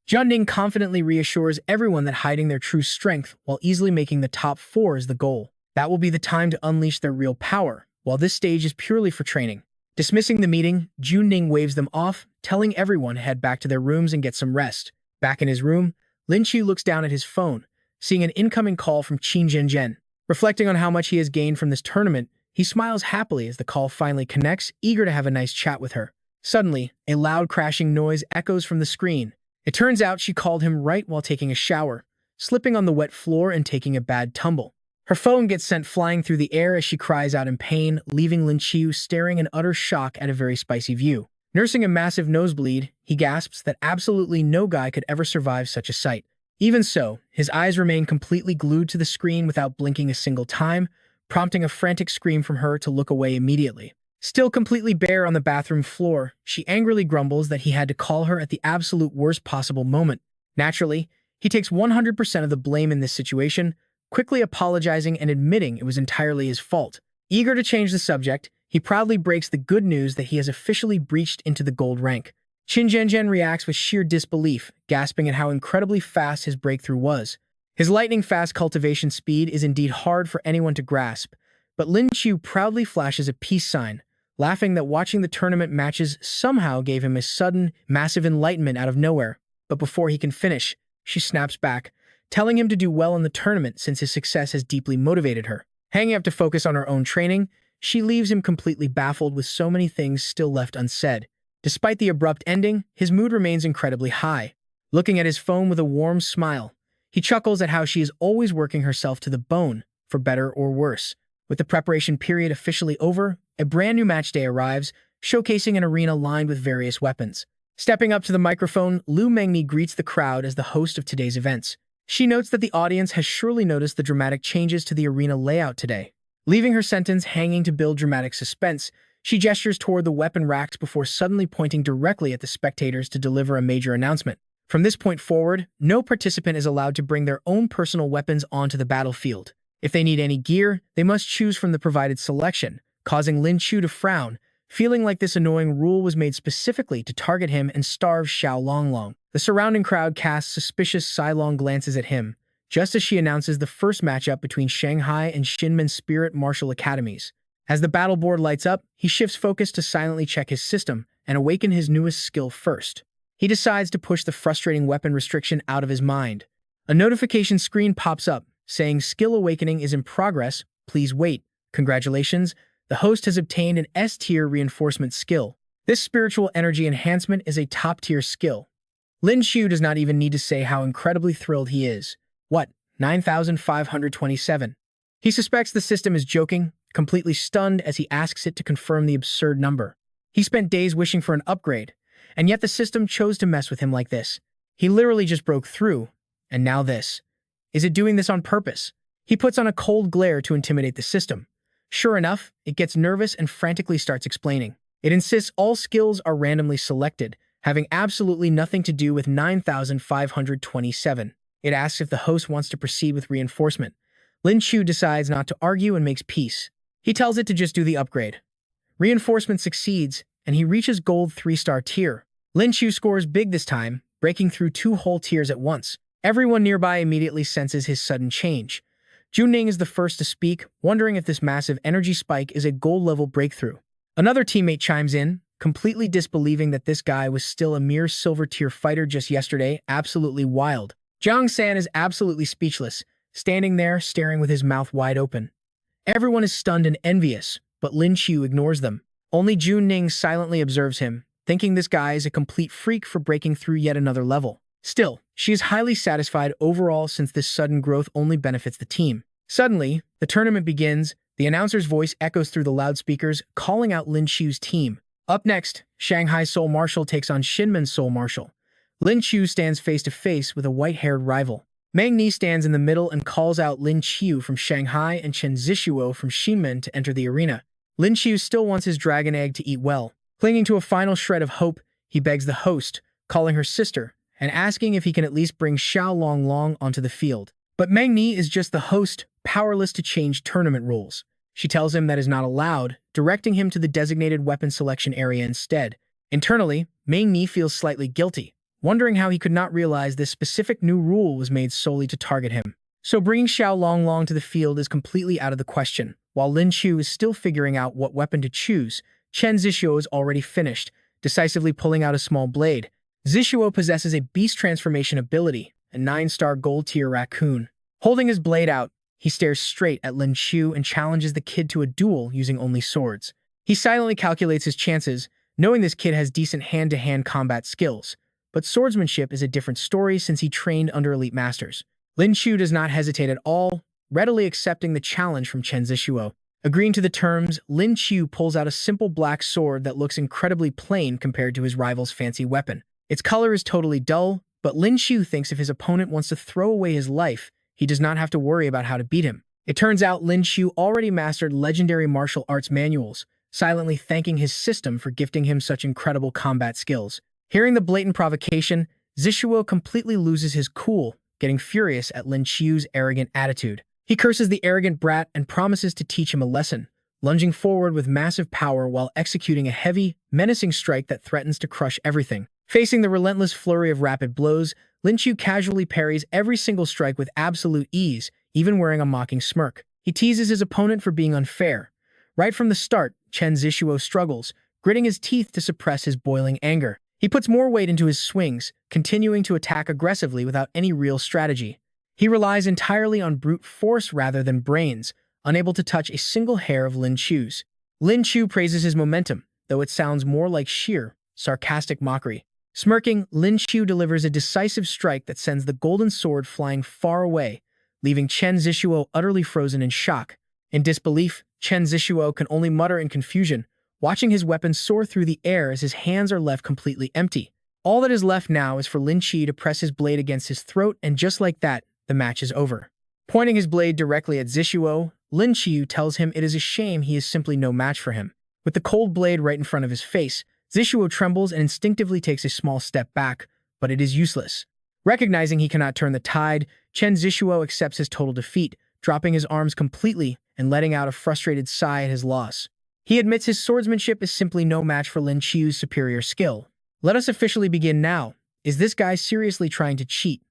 [SPEAKER 1] Jun Ning confidently reassures everyone that hiding their true strength while easily making the top 4 is the goal. That will be the time to unleash their real power, while this stage is purely for training. Dismissing the meeting, Jun Ning waves them off, telling everyone to head back to their rooms and get some rest. Back in his room, Lin Qiu looks down at his phone, seeing an incoming call from Qin Zhenjian. Reflecting on how much he has gained from this tournament, he smiles happily as the call finally connects, eager to have a nice chat with her. Suddenly, a loud crashing noise echoes from the screen. It turns out she called him right while taking a shower, slipping on the wet floor and taking a bad tumble. Her phone gets sent flying through the air as she cries out in pain, leaving Lin Qiu staring in utter shock at a very spicy view. Nursing a massive nosebleed, he gasps that absolutely no guy could ever survive such a sight. Even so, his eyes remain completely glued to the screen without blinking a single time, prompting a frantic scream from her to look away immediately. Still completely bare on the bathroom floor, she angrily grumbles that he had to call her at the absolute worst possible moment. Naturally, he takes 100% of the blame in this situation, quickly apologizing and admitting it was entirely his fault. Eager to change the subject, he proudly breaks the good news that he has officially breached into the gold rank. Qin Zhenjian reacts with sheer disbelief, gasping at how incredibly fast his breakthrough was. His lightning-fast cultivation speed is indeed hard for anyone to grasp, but Lin Qiu proudly flashes a peace sign, laughing that watching the tournament matches somehow gave him a sudden, massive enlightenment out of nowhere. But before he can finish, she snaps back, telling him to do well in the tournament since his success has deeply motivated her. Hanging up to focus on her own training, she leaves him completely baffled with so many things still left unsaid. Despite the abrupt ending, his mood remains incredibly high. Looking at his phone with a warm smile, he chuckles at how she is always working herself to the bone, for better or worse. With the preparation period officially over, a brand new match day arrives, showcasing an arena lined with various weapons. Stepping up to the microphone, Lu Mengmi greets the crowd as the host of today's events. She notes that the audience has surely noticed the dramatic changes to the arena layout today. Leaving her sentence hanging to build dramatic suspense, she gestures toward the weapon racks before suddenly pointing directly at the spectators to deliver a major announcement. From this point forward, no participant is allowed to bring their own personal weapons onto the battlefield. If they need any gear, they must choose from the provided selection, causing Lin Qiu to frown, feeling like this annoying rule was made specifically to target him and starve Xiao Longlong. The surrounding crowd casts suspicious sidelong glances at him, just as she announces the first matchup between Shanghai and Shinmen Spirit Martial Academies. As the battle board lights up, he shifts focus to silently check his system and awaken his newest skill first. He decides to push the frustrating weapon restriction out of his mind. A notification screen pops up, saying skill awakening is in progress, please wait. Congratulations, the host has obtained an S-tier reinforcement skill. This spiritual energy enhancement is a top-tier skill. Lin Qiu does not even need to say how incredibly thrilled he is. What, 9,527? He suspects the system is joking, completely stunned as he asks it to confirm the absurd number. He spent days wishing for an upgrade, and yet the system chose to mess with him like this. He literally just broke through, and now this. Is it doing this on purpose? He puts on a cold glare to intimidate the system. Sure enough, it gets nervous and frantically starts explaining. It insists all skills are randomly selected, having absolutely nothing to do with 9,527. It asks if the host wants to proceed with reinforcement. Lin Qiu decides not to argue and makes peace. He tells it to just do the upgrade. Reinforcement succeeds, and he reaches gold 3-star tier. Lin Qiu scores big this time, breaking through 2 whole tiers at once. Everyone nearby immediately senses his sudden change. Ning is the first to speak, wondering if this massive energy spike is a gold-level breakthrough. Another teammate chimes in, completely disbelieving that this guy was still a mere silver-tier fighter just yesterday. Absolutely wild. Jiang San is absolutely speechless, standing there staring with his mouth wide open. Everyone is stunned and envious, but Lin Qiu ignores them. Only Ning silently observes him, thinking this guy is a complete freak for breaking through yet another level. Still, she is highly satisfied overall since this sudden growth only benefits the team. Suddenly, the tournament begins. The announcer's voice echoes through the loudspeakers, calling out Lin Qiu's team. Up next, Shanghai Soul Marshal takes on Shinmen Soul Marshal. Lin Qiu stands face to face with a white-haired rival. Meng Ni stands in the middle and calls out Lin Qiu from Shanghai and Chen Zishuo from Shinmen to enter the arena. Lin Qiu still wants his dragon egg to eat well. Clinging to a final shred of hope, he begs the host, calling her sister, and asking if he can at least bring Xiao Long onto the field. But Meng Ni is just the host, powerless to change tournament rules. She tells him that is not allowed, directing him to the designated weapon selection area instead. Internally, Meng Ni feels slightly guilty, wondering how he could not realize this specific new rule was made solely to target him. So bringing Xiao Long to the field is completely out of the question. While Lin Qiu is still figuring out what weapon to choose, Chen Zishuo is already finished, decisively pulling out a small blade. Zishuo possesses a beast transformation ability, a 9-star gold-tier raccoon. Holding his blade out, he stares straight at Lin Qiu and challenges the kid to a duel using only swords. He silently calculates his chances, knowing this kid has decent hand-to-hand combat skills. But swordsmanship is a different story since he trained under elite masters. Lin Qiu does not hesitate at all, readily accepting the challenge from Chen Zishuo. Agreeing to the terms, Lin Qiu pulls out a simple black sword that looks incredibly plain compared to his rival's fancy weapon. Its color is totally dull, but Lin Qiu thinks if his opponent wants to throw away his life, he does not have to worry about how to beat him. It turns out Lin Qiu already mastered legendary martial arts manuals, silently thanking his system for gifting him such incredible combat skills. Hearing the blatant provocation, Zishuo completely loses his cool, getting furious at Lin Qiu's arrogant attitude. He curses the arrogant brat and promises to teach him a lesson, lunging forward with massive power while executing a heavy, menacing strike that threatens to crush everything. Facing the relentless flurry of rapid blows, Lin Qiu casually parries every single strike with absolute ease, even wearing a mocking smirk. He teases his opponent for being unfair. Right from the start, Chen Zishuo struggles, gritting his teeth to suppress his boiling anger. He puts more weight into his swings, continuing to attack aggressively without any real strategy. He relies entirely on brute force rather than brains, unable to touch a single hair of Lin Qiu's. Lin Qiu praises his momentum, though it sounds more like sheer, sarcastic mockery. Smirking, Lin Qiu delivers a decisive strike that sends the golden sword flying far away, leaving Chen Zishuo utterly frozen in shock. In disbelief, Chen Zishuo can only mutter in confusion, watching his weapon soar through the air as his hands are left completely empty. All that is left now is for Lin Qiu to press his blade against his throat, and just like that, the match is over. Pointing his blade directly at Zishuo, Lin Qiu tells him it is a shame he is simply no match for him. With the cold blade right in front of his face, Zishuo trembles and instinctively takes a small step back, but it is useless. Recognizing he cannot turn the tide, Chen Zishuo accepts his total defeat, dropping his arms completely and letting out a frustrated sigh at his loss. He admits his swordsmanship is simply no match for Lin Qiu's superior skill. Let us officially begin now. Is this guy seriously trying to cheat?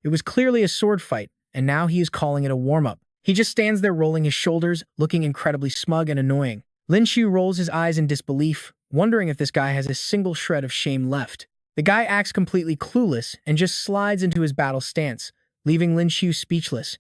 [SPEAKER 1] It was clearly a sword fight, and now he is calling it a warm-up. He just stands there rolling his shoulders, looking incredibly smug and annoying. Lin Qiu rolls his eyes in disbelief, wondering if this guy has a single shred of shame left. The guy acts completely clueless and just slides into his battle stance, leaving Lin Qiu speechless.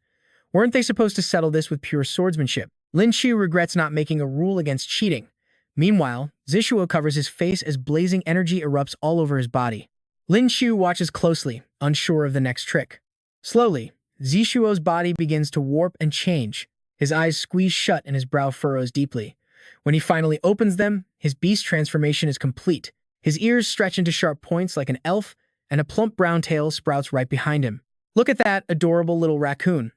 [SPEAKER 1] Weren't they supposed to settle this with pure swordsmanship? Lin Qiu regrets not making a rule against cheating. Meanwhile, Zishuo covers his face as blazing energy erupts all over his body. Lin Qiu watches closely, unsure of the next trick. Slowly, Zishuo's body begins to warp and change. His eyes squeeze shut and his brow furrows deeply. When he finally opens them, his beast transformation is complete. His ears stretch into sharp points like an elf, and a plump brown tail sprouts right behind him. Look at that adorable little raccoon.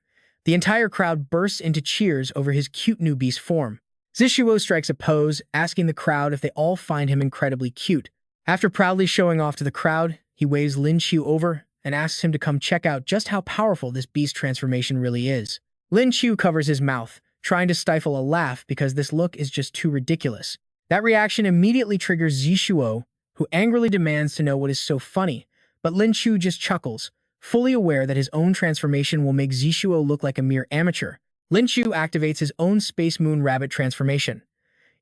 [SPEAKER 1] The entire crowd bursts into cheers over his cute new beast form. Zishuo strikes a pose, asking the crowd if they all find him incredibly cute. After proudly showing off to the crowd, he waves Lin Qiu over and asks him to come check out just how powerful this beast transformation really is. Lin Qiu covers his mouth, trying to stifle a laugh because this look is just too ridiculous. That reaction immediately triggers Zishuo, who angrily demands to know what is so funny, but Lin Qiu just chuckles, fully aware that his own transformation will make Zishuo look like a mere amateur. Lin Qiu activates his own Space Moon Rabbit transformation.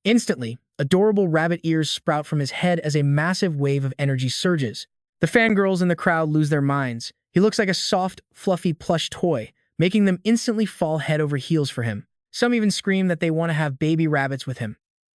[SPEAKER 1] Instantly, adorable rabbit ears sprout from his head as a massive wave of energy surges. The fangirls in the crowd lose their minds. He looks like a soft, fluffy plush toy, making them instantly fall head over heels for him. Some even scream that they want to have baby rabbits with him.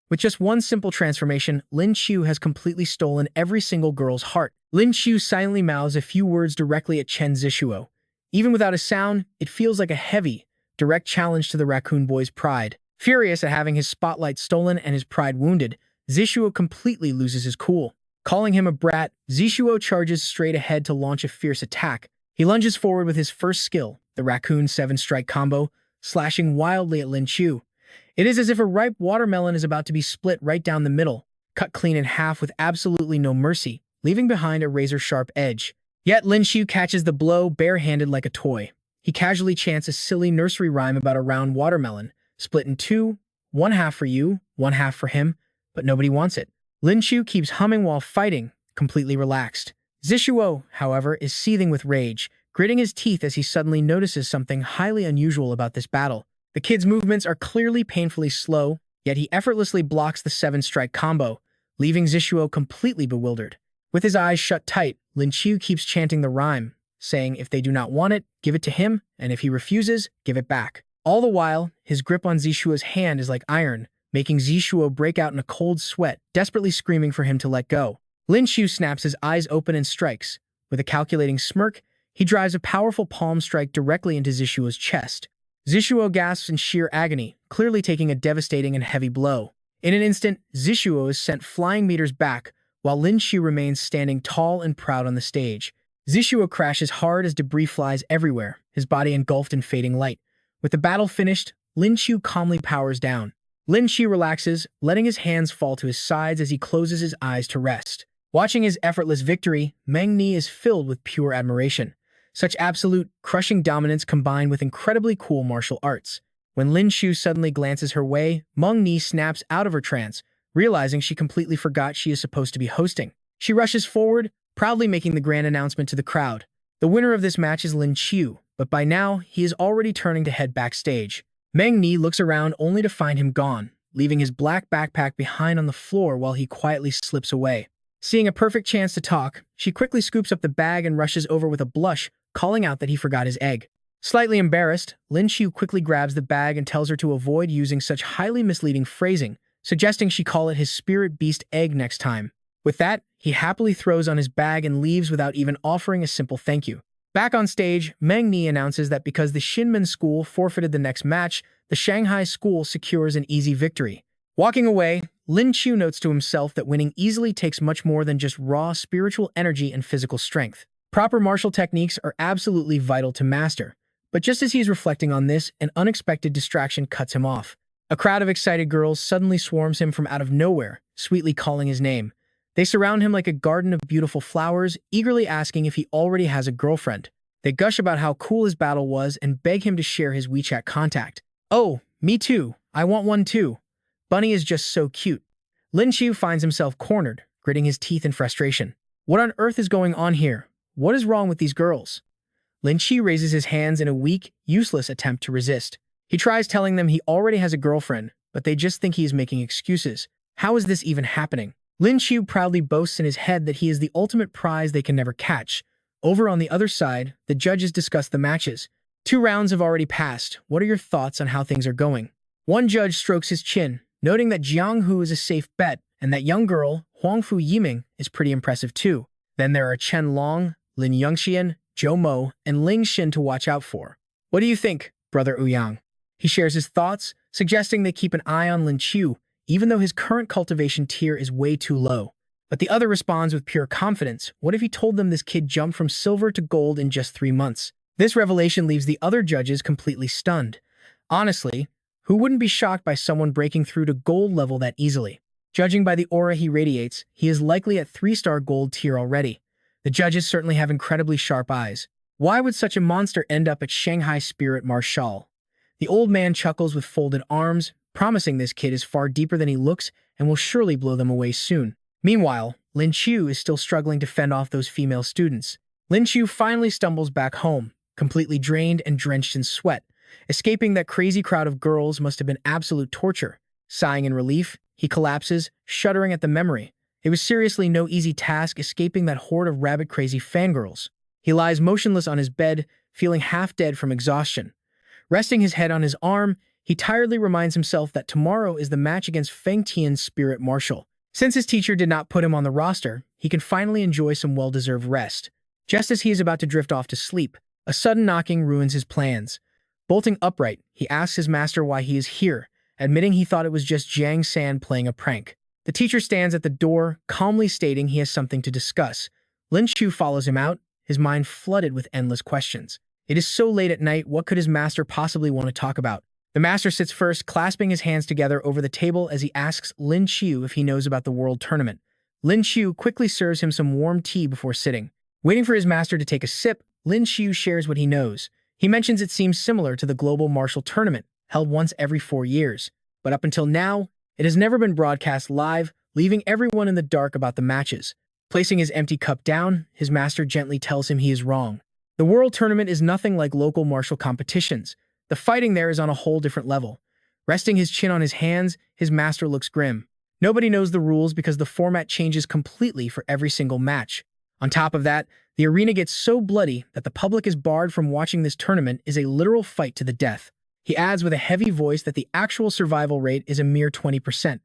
[SPEAKER 1] With just one simple transformation, Lin Qiu has completely stolen every single girl's heart. Lin Qiu silently mouths a few words directly at Chen Zishuo. Even without a sound, it feels like a heavy, direct challenge to the raccoon boy's pride. Furious at having his spotlight stolen and his pride wounded, Zishuo completely loses his cool. Calling him a brat, Zishuo charges straight ahead to launch a fierce attack. He lunges forward with his first skill, the Raccoon 7-strike combo, slashing wildly at Lin Qiu. It is as if a ripe watermelon is about to be split right down the middle, cut clean in half with absolutely no mercy, leaving behind a razor-sharp edge. Yet Lin Qiu catches the blow bare-handed like a toy. He casually chants a silly nursery rhyme about a round watermelon, split in two, one half for you, one half for him, but nobody wants it. Lin Qiu keeps humming while fighting, completely relaxed. Zishuo, however, is seething with rage, gritting his teeth as he suddenly notices something highly unusual about this battle. The kid's movements are clearly painfully slow, yet he effortlessly blocks the 7-strike combo, leaving Zishuo completely bewildered. With his eyes shut tight, Lin Qiu keeps chanting the rhyme, saying if they do not want it, give it to him, and if he refuses, give it back. All the while, his grip on Zishuo's hand is like iron, making Zishuo break out in a cold sweat, desperately screaming for him to let go. Lin Qiu snaps his eyes open and strikes. With a calculating smirk, he drives a powerful palm strike directly into Zishuo's chest. Zishuo gasps in sheer agony, clearly taking a devastating and heavy blow. In an instant, Zishuo is sent flying meters back, while Lin Qiu remains standing tall and proud on the stage. Zishuo crashes hard as debris flies everywhere, his body engulfed in fading light. With the battle finished, Lin Qiu calmly powers down. Lin Qiu relaxes, letting his hands fall to his sides as he closes his eyes to rest. Watching his effortless victory, Meng Ni is filled with pure admiration. Such absolute, crushing dominance combined with incredibly cool martial arts. When Lin Qiu suddenly glances her way, Meng Ni snaps out of her trance, realizing she completely forgot she is supposed to be hosting. She rushes forward, proudly making the grand announcement to the crowd. The winner of this match is Lin Qiu, but by now, he is already turning to head backstage. Meng Ni looks around only to find him gone, leaving his black backpack behind on the floor while he quietly slips away. Seeing a perfect chance to talk, she quickly scoops up the bag and rushes over with a blush, calling out that he forgot his egg. Slightly embarrassed, Lin Qiu quickly grabs the bag and tells her to avoid using such highly misleading phrasing, suggesting she call it his spirit beast egg next time. With that, he happily throws on his bag and leaves without even offering a simple thank you. Back on stage, Meng Ni announces that because the Xinmen school forfeited the next match, the Shanghai school secures an easy victory. Walking away, Lin Qiu notes to himself that winning easily takes much more than just raw spiritual energy and physical strength. Proper martial techniques are absolutely vital to master, but just as he's reflecting on this, an unexpected distraction cuts him off. A crowd of excited girls suddenly swarms him from out of nowhere, sweetly calling his name. They surround him like a garden of beautiful flowers, eagerly asking if he already has a girlfriend. They gush about how cool his battle was and beg him to share his WeChat contact. Oh, me too. I want one too. Bunny is just so cute. Lin Qiu finds himself cornered, gritting his teeth in frustration. What on earth is going on here? What is wrong with these girls? Lin Qiu raises his hands in a weak, useless attempt to resist. He tries telling them he already has a girlfriend, but they just think he is making excuses. How is this even happening? Lin Qiu proudly boasts in his head that he is the ultimate prize they can never catch. Over on the other side, the judges discuss the matches. 2 rounds have already passed. What are your thoughts on how things are going? One judge strokes his chin, noting that Jiang Hu is a safe bet, and that young girl, Huangfu Yiming, is pretty impressive too. Then there are Chen Long, Lin Yongxian, Zhou Mo, and Ling Xin to watch out for. What do you think, Brother Ouyang? He shares his thoughts, suggesting they keep an eye on Lin Qiu, even though his current cultivation tier is way too low. But the other responds with pure confidence. What if he told them this kid jumped from silver to gold in just 3 months? This revelation leaves the other judges completely stunned. Honestly, who wouldn't be shocked by someone breaking through to gold level that easily? Judging by the aura he radiates, he is likely at 3-star gold tier already. The judges certainly have incredibly sharp eyes. Why would such a monster end up at Shanghai Spirit Marshal? The old man chuckles with folded arms, promising this kid is far deeper than he looks and will surely blow them away soon. Meanwhile, Lin Qiu is still struggling to fend off those female students. Lin Qiu finally stumbles back home, completely drained and drenched in sweat, Escaping that crazy crowd of girls must have been absolute torture. Sighing in relief, he collapses, shuddering at the memory. It was seriously no easy task escaping that horde of rabbit-crazy fangirls. He lies motionless on his bed, feeling half dead from exhaustion. Resting his head on his arm, he tiredly reminds himself that tomorrow is the match against Feng Tian's spirit marshal. Since his teacher did not put him on the roster, he can finally enjoy some well-deserved rest. Just as he is about to drift off to sleep, a sudden knocking ruins his plans. Bolting upright, he asks his master why he is here, admitting he thought it was just Jiang San playing a prank. The teacher stands at the door, calmly stating he has something to discuss. Lin Qiu follows him out, his mind flooded with endless questions. It is so late at night, what could his master possibly want to talk about? The master sits first, clasping his hands together over the table as he asks Lin Qiu if he knows about the world tournament. Lin Qiu quickly serves him some warm tea before sitting. Waiting for his master to take a sip, Lin Qiu shares what he knows. He mentions it seems similar to the global martial tournament, held once every 4 years. But up until now, it has never been broadcast live, leaving everyone in the dark about the matches. Placing his empty cup down, his master gently tells him he is wrong. The world tournament is nothing like local martial competitions. The fighting there is on a whole different level. Resting his chin on his hands, his master looks grim. Nobody knows the rules because the format changes completely for every single match. On top of that, the arena gets so bloody that the public is barred from watching this tournament is a literal fight to the death. He adds with a heavy voice that the actual survival rate is a mere 20%.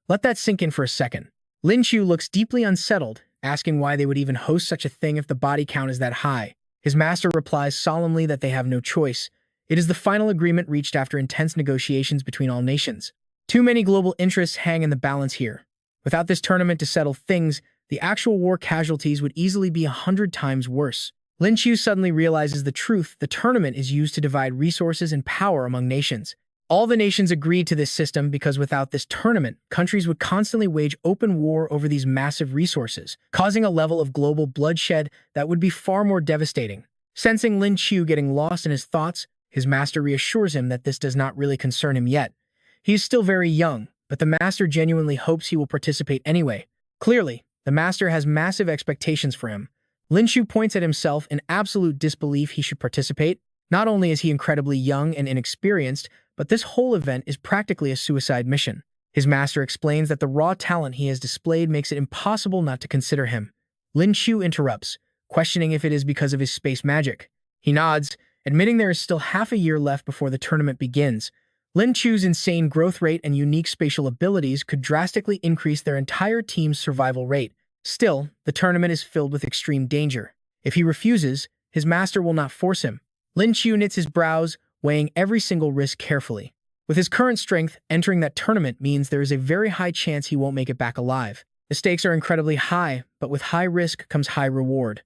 [SPEAKER 1] Let that sink in for a second. Lin Qiu looks deeply unsettled, asking why they would even host such a thing if the body count is that high. His master replies solemnly that they have no choice. It is the final agreement reached after intense negotiations between all nations. Too many global interests hang in the balance here. Without this tournament to settle things, the actual war casualties would easily be 100 times worse. Lin Qiu suddenly realizes the truth. The tournament is used to divide resources and power among nations. All the nations agreed to this system because without this tournament, countries would constantly wage open war over these massive resources, causing a level of global bloodshed that would be far more devastating. Sensing Lin Qiu getting lost in his thoughts, his master reassures him that this does not really concern him yet. He is still very young, but the master genuinely hopes he will participate anyway. Clearly, the master has massive expectations for him. Lin Qiu points at himself in absolute disbelief he should participate. Not only is he incredibly young and inexperienced, but this whole event is practically a suicide mission. His master explains that the raw talent he has displayed makes it impossible not to consider him. Lin Qiu interrupts, questioning if it is because of his space magic. He nods, admitting there is still half a year left before the tournament begins. Lin Qiu's insane growth rate and unique spatial abilities could drastically increase their entire team's survival rate. Still, the tournament is filled with extreme danger. If he refuses, his master will not force him. Lin Qiu knits his brows, weighing every single risk carefully. With his current strength, entering that tournament means there is a very high chance he won't make it back alive. The stakes are incredibly high, but with high risk comes high reward.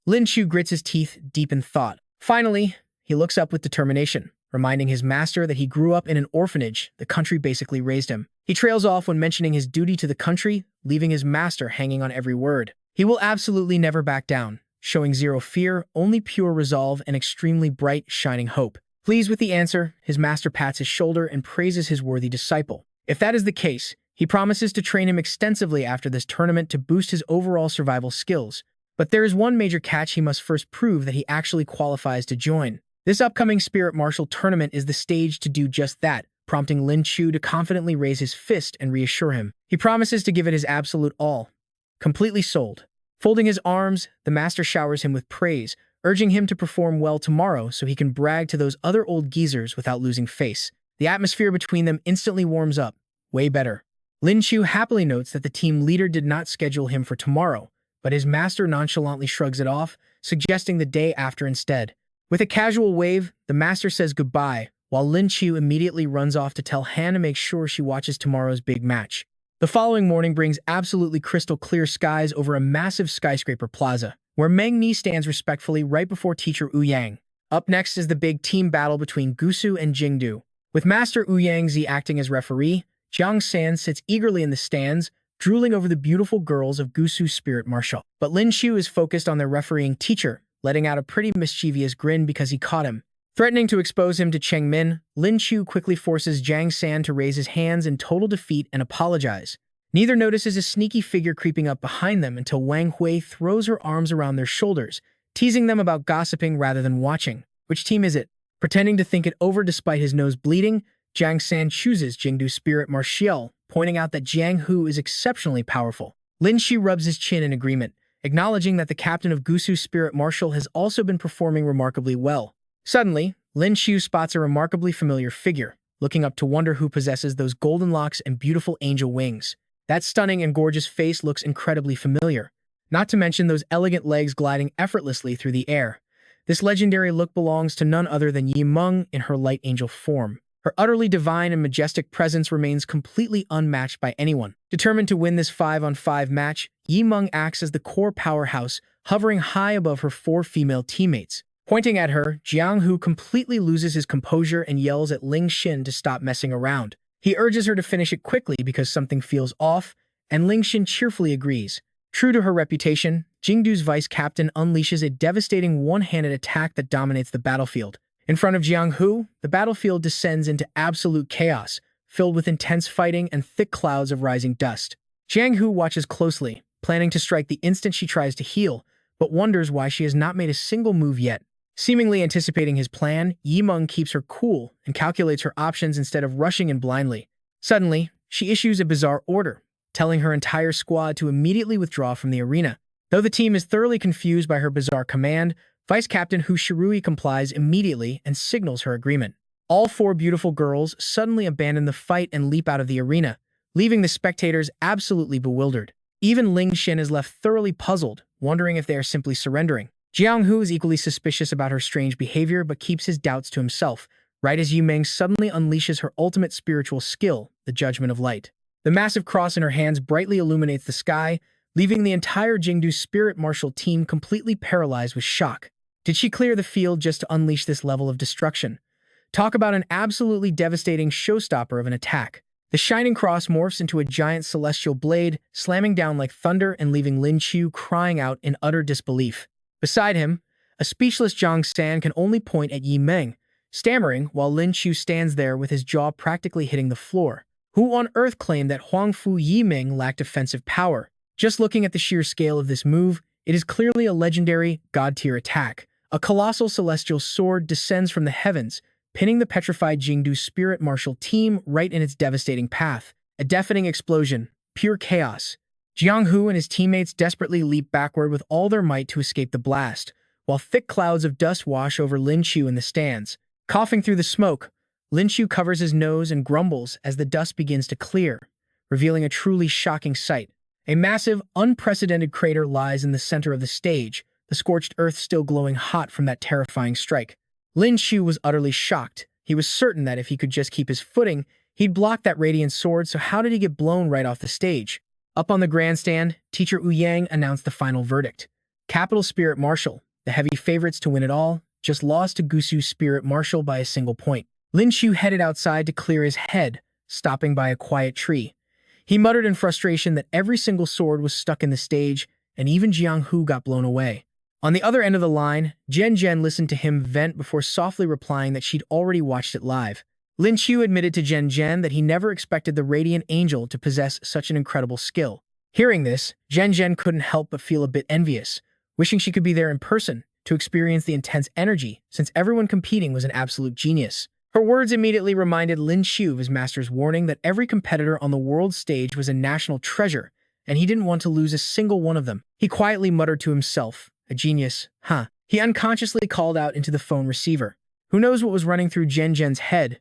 [SPEAKER 1] Lin Qiu grits his teeth, deep in thought. Finally, he looks up with determination, reminding his master that he grew up in an orphanage. The country basically raised him. He trails off when mentioning his duty to the country, leaving his master hanging on every word. He will absolutely never back down, showing zero fear, only pure resolve and extremely bright, shining hope. Pleased with the answer, his master pats his shoulder and praises his worthy disciple. If that is the case, he promises to train him extensively after this tournament to boost his overall survival skills. But there is one major catch: he must first prove that he actually qualifies to join. This upcoming Spirit Martial tournament is the stage to do just that, prompting Lin Qiu to confidently raise his fist and reassure him. He promises to give it his absolute all. Completely sold. Folding his arms, the master showers him with praise, urging him to perform well tomorrow so he can brag to those other old geezers without losing face. The atmosphere between them instantly warms up. Way better. Lin Qiu happily notes that the team leader did not schedule him for tomorrow, but his master nonchalantly shrugs it off, suggesting the day after instead. With a casual wave, the master says goodbye, while Lin Qiu immediately runs off to tell Han to make sure she watches tomorrow's big match. The following morning brings absolutely crystal clear skies over a massive skyscraper plaza, where Meng Ni stands respectfully right before teacher Wu Yang. Up next is the big team battle between Gusu and Jingdu. With Master Wu Yangzi acting as referee, Jiang San sits eagerly in the stands, drooling over the beautiful girls of Gusu's spirit martial. But Lin Qiu is focused on their refereeing teacher, letting out a pretty mischievous grin because he caught him. Threatening to expose him to Cheng Min, Lin Qiu quickly forces Jiang San to raise his hands in total defeat and apologize. Neither notices a sneaky figure creeping up behind them until Wang Hui throws her arms around their shoulders, teasing them about gossiping rather than watching. Which team is it? Pretending to think it over despite his nose bleeding, Jiang San chooses Jingdu's spirit martial, pointing out that Jiang Hu is exceptionally powerful. Lin Qiu rubs his chin in agreement, acknowledging that the captain of Gusu's spirit martial has also been performing remarkably well. Suddenly, Lin Qiu spots a remarkably familiar figure, looking up to wonder who possesses those golden locks and beautiful angel wings. That stunning and gorgeous face looks incredibly familiar, not to mention those elegant legs gliding effortlessly through the air. This legendary look belongs to none other than Yi Meng in her light angel form. Her utterly divine and majestic presence remains completely unmatched by anyone. Determined to win this 5-on-5 match, Yi Meng acts as the core powerhouse, hovering high above her 4 female teammates. Pointing at her, Jiang Hu completely loses his composure and yells at Ling Xin to stop messing around. He urges her to finish it quickly because something feels off, and Ling Xin cheerfully agrees. True to her reputation, Jingdu's vice captain unleashes a devastating one-handed attack that dominates the battlefield. In front of Jiang Hu, the battlefield descends into absolute chaos, filled with intense fighting and thick clouds of rising dust. Jiang Hu watches closely, planning to strike the instant she tries to heal, but wonders why she has not made a single move yet. Seemingly anticipating his plan, Yi Meng keeps her cool and calculates her options instead of rushing in blindly. Suddenly, she issues a bizarre order, telling her entire squad to immediately withdraw from the arena. Though the team is thoroughly confused by her bizarre command, Vice Captain Hu Shirui complies immediately and signals her agreement. All 4 beautiful girls suddenly abandon the fight and leap out of the arena, leaving the spectators absolutely bewildered. Even Ling Xin is left thoroughly puzzled, wondering if they are simply surrendering. Jiang Hu is equally suspicious about her strange behavior but keeps his doubts to himself, right as Yi Meng suddenly unleashes her ultimate spiritual skill, the Judgment of Light. The massive cross in her hands brightly illuminates the sky, leaving the entire Jingdu spirit martial team completely paralyzed with shock. Did she clear the field just to unleash this level of destruction? Talk about an absolutely devastating showstopper of an attack. The shining cross morphs into a giant celestial blade, slamming down like thunder and leaving Lin Qiu crying out in utter disbelief. Beside him, a speechless Jiang San can only point at Yi Meng, stammering while Lin Qiu stands there with his jaw practically hitting the floor. Who on earth claimed that Huangfu Yi Meng lacked offensive power? Just looking at the sheer scale of this move, it is clearly a legendary, god-tier attack. A colossal celestial sword descends from the heavens, pinning the petrified Jingdu spirit martial team right in its devastating path. A deafening explosion, pure chaos. Jiang Hu and his teammates desperately leap backward with all their might to escape the blast, while thick clouds of dust wash over Lin Qiu in the stands. Coughing through the smoke, Lin Qiu covers his nose and grumbles as the dust begins to clear, revealing a truly shocking sight. A massive, unprecedented crater lies in the center of the stage, the scorched earth still glowing hot from that terrifying strike. Lin Qiu was utterly shocked. He was certain that if he could just keep his footing, he'd block that radiant sword, so how did he get blown right off the stage? Up on the grandstand, Teacher Wu Yang announced the final verdict. Capital Spirit Martial, the heavy favorites to win it all, just lost to Gusu's Spirit Martial by a single point. Lin Qiu headed outside to clear his head, stopping by a quiet tree. He muttered in frustration that every single sword was stuck in the stage, and even Jiang Hu got blown away. On the other end of the line, Zhen Zhen listened to him vent before softly replying that she'd already watched it live. Lin Qiu admitted to Zhen Zhen that he never expected the Radiant Angel to possess such an incredible skill. Hearing this, Zhen Zhen couldn't help but feel a bit envious, wishing she could be there in person to experience the intense energy, since everyone competing was an absolute genius. Her words immediately reminded Lin Qiu of his master's warning that every competitor on the world stage was a national treasure, and he didn't want to lose a single one of them. He quietly muttered to himself, "A genius, huh?" He unconsciously called out into the phone receiver. Who knows what was running through Zhen Zhen's head,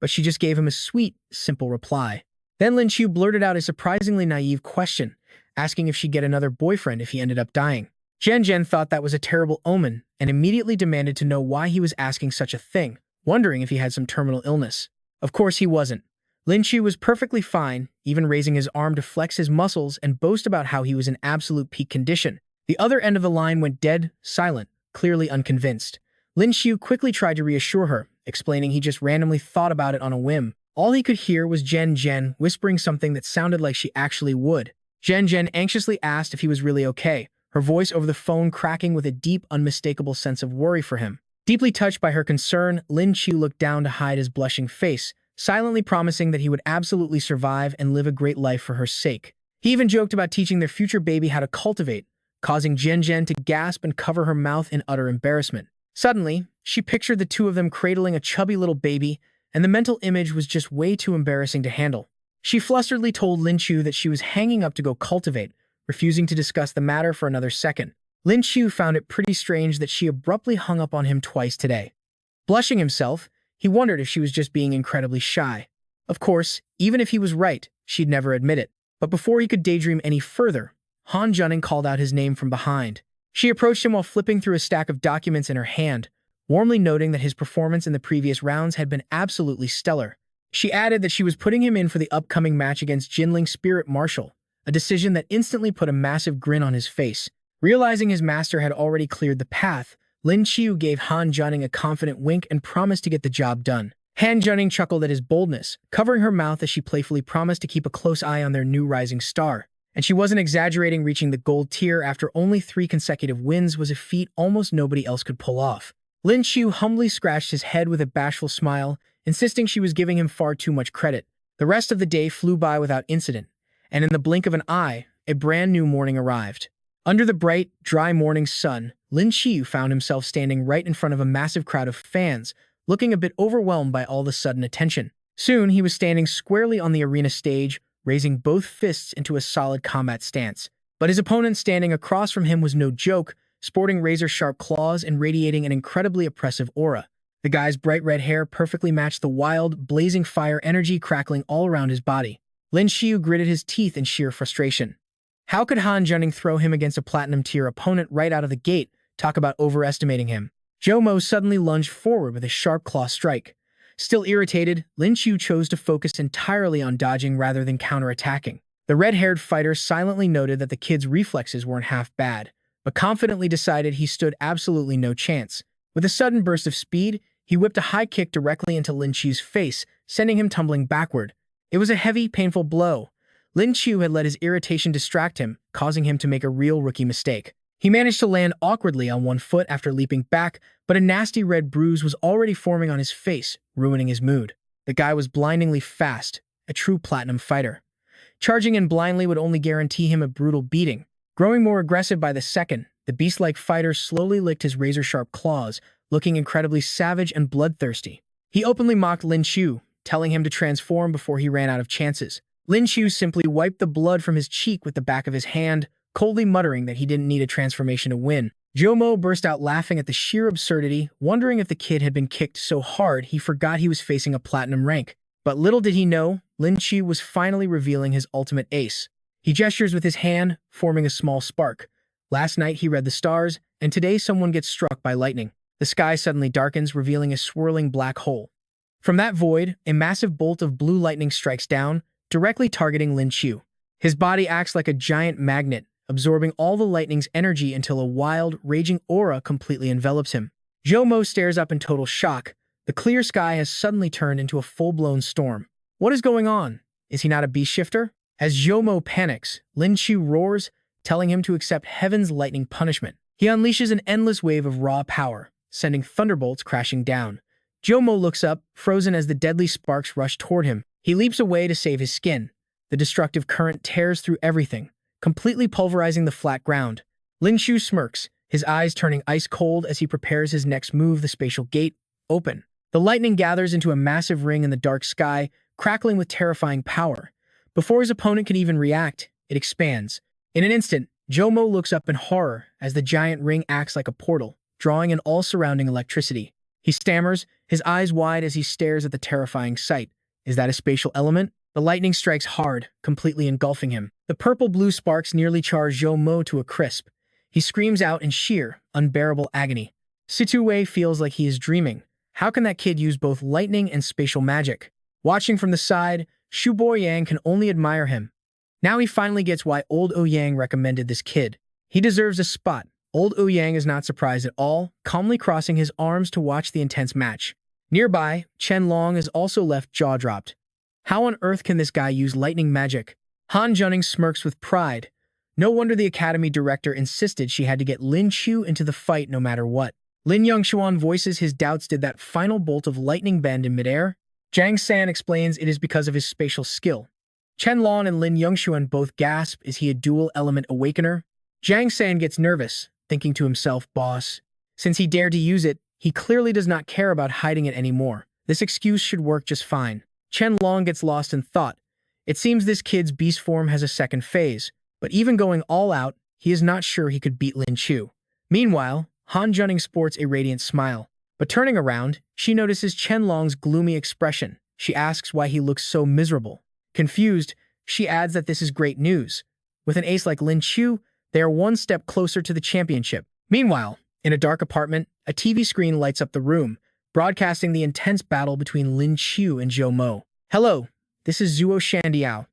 [SPEAKER 1] but she just gave him a sweet, simple reply. Then Lin Qiu blurted out a surprisingly naive question, asking if she'd get another boyfriend if he ended up dying. Zhen Zhen thought that was a terrible omen and immediately demanded to know why he was asking such a thing, wondering if he had some terminal illness. Of course he wasn't. Lin Qiu was perfectly fine, even raising his arm to flex his muscles and boast about how he was in absolute peak condition. The other end of the line went dead, silent, clearly unconvinced. Lin Qiu quickly tried to reassure her, explaining he just randomly thought about it on a whim. All he could hear was Zhen Zhen whispering something that sounded like she actually would. Zhen Zhen anxiously asked if he was really okay, her voice over the phone cracking with a deep, unmistakable sense of worry for him. Deeply touched by her concern, Lin Qiu looked down to hide his blushing face, silently promising that he would absolutely survive and live a great life for her sake. He even joked about teaching their future baby how to cultivate, causing Zhen Zhen to gasp and cover her mouth in utter embarrassment. Suddenly, she pictured the two of them cradling a chubby little baby, and the mental image was just way too embarrassing to handle. She flusteredly told Lin Qiu that she was hanging up to go cultivate, refusing to discuss the matter for another second. Lin Qiu found it pretty strange that she abruptly hung up on him twice today. Blushing himself, he wondered if she was just being incredibly shy. Of course, even if he was right, she'd never admit it. But before he could daydream any further, Han Junning called out his name from behind. She approached him while flipping through a stack of documents in her hand, warmly noting that his performance in the previous rounds had been absolutely stellar. She added that she was putting him in for the upcoming match against Jinling Spirit Marshal, a decision that instantly put a massive grin on his face. Realizing his master had already cleared the path, Lin Qiu gave Han Junning a confident wink and promised to get the job done. Han Junning chuckled at his boldness, covering her mouth as she playfully promised to keep a close eye on their new rising star. And she wasn't exaggerating. Reaching the gold tier after only 3 consecutive wins was a feat almost nobody else could pull off. Lin Qiu humbly scratched his head with a bashful smile, insisting she was giving him far too much credit. The rest of the day flew by without incident, and in the blink of an eye, a brand new morning arrived. Under the bright, dry morning sun, Lin Qiu found himself standing right in front of a massive crowd of fans, looking a bit overwhelmed by all the sudden attention. Soon, he was standing squarely on the arena stage, raising both fists into a solid combat stance. But his opponent standing across from him was no joke, sporting razor-sharp claws and radiating an incredibly oppressive aura. The guy's bright red hair perfectly matched the wild, blazing fire energy crackling all around his body. Lin Qiu gritted his teeth in sheer frustration. How could Han Junning throw him against a platinum-tier opponent right out of the gate? Talk about overestimating him. Zhou suddenly lunged forward with a sharp claw strike. Still irritated, Lin Qiu chose to focus entirely on dodging rather than counterattacking. The red-haired fighter silently noted that the kid's reflexes weren't half bad, but confidently decided he stood absolutely no chance. With a sudden burst of speed, he whipped a high kick directly into Lin Qiu's face, sending him tumbling backward. It was a heavy, painful blow. Lin Qiu had let his irritation distract him, causing him to make a real rookie mistake. He managed to land awkwardly on one foot after leaping back, but a nasty red bruise was already forming on his face, ruining his mood. The guy was blindingly fast, a true platinum fighter. Charging in blindly would only guarantee him a brutal beating. Growing more aggressive by the second, the beast-like fighter slowly licked his razor-sharp claws, looking incredibly savage and bloodthirsty. He openly mocked Lin Qiu, telling him to transform before he ran out of chances. Lin Qiu simply wiped the blood from his cheek with the back of his hand, coldly muttering that he didn't need a transformation to win. Zhou burst out laughing at the sheer absurdity, wondering if the kid had been kicked so hard he forgot he was facing a platinum rank. But little did he know, Lin Qiu was finally revealing his ultimate ace. He gestures with his hand, forming a small spark. Last night he read the stars, and today someone gets struck by lightning. The sky suddenly darkens, revealing a swirling black hole. From that void, a massive bolt of blue lightning strikes down, directly targeting Lin Qiu. His body acts like a giant magnet, absorbing all the lightning's energy until a wild, raging aura completely envelops him. Zhou stares up in total shock. The clear sky has suddenly turned into a full-blown storm. What is going on? Is he not a beast shifter? As Zhou panics, Lin Qiu roars, telling him to accept heaven's lightning punishment. He unleashes an endless wave of raw power, sending thunderbolts crashing down. Zhou looks up, frozen as the deadly sparks rush toward him. He leaps away to save his skin. The destructive current tears through everything, completely pulverizing the flat ground. Lin Qiu smirks, his eyes turning ice cold as he prepares his next move. The spatial gate open. The lightning gathers into a massive ring in the dark sky, crackling with terrifying power. Before his opponent can even react, it expands. In an instant, Zhou looks up in horror as the giant ring acts like a portal, drawing in all surrounding electricity. He stammers, his eyes wide as he stares at the terrifying sight. Is that a spatial element? The lightning strikes hard, completely engulfing him. The purple-blue sparks nearly charge Zhou to a crisp. He screams out in sheer, unbearable agony. Situé feels like he is dreaming. How can that kid use both lightning and spatial magic? Watching from the side, Shu Boyang can only admire him. Now he finally gets why old Ouyang recommended this kid. He deserves a spot. Old Ouyang is not surprised at all, calmly crossing his arms to watch the intense match. Nearby, Chen Long is also left jaw-dropped. How on earth can this guy use lightning magic? Han Junning smirks with pride. No wonder the academy director insisted she had to get Lin Qiu into the fight no matter what. Lin Yongxuan voices his doubts. Did that final bolt of lightning bend in midair? Zhang San explains it is because of his spatial skill. Chen Long and Lin Yongxuan both gasp. Is he a dual-element awakener? Zhang San gets nervous, thinking to himself, boss, since he dared to use it, He clearly does not care about hiding it anymore. This excuse should work just fine. Chen Long gets lost in thought. It seems this kid's beast form has a second phase, but even going all out, he is not sure he could beat Lin Qiu. Meanwhile, Han Junning sports a radiant smile. But turning around, she notices Chen Long's gloomy expression. She asks why he looks so miserable. Confused, she adds that this is great news. With an ace like Lin Qiu, they are one step closer to the championship. Meanwhile, in a dark apartment, a TV screen lights up the room, broadcasting the intense battle between Lin Qiu and Zhou Mo. "Hello, this is Zuo Shandiao."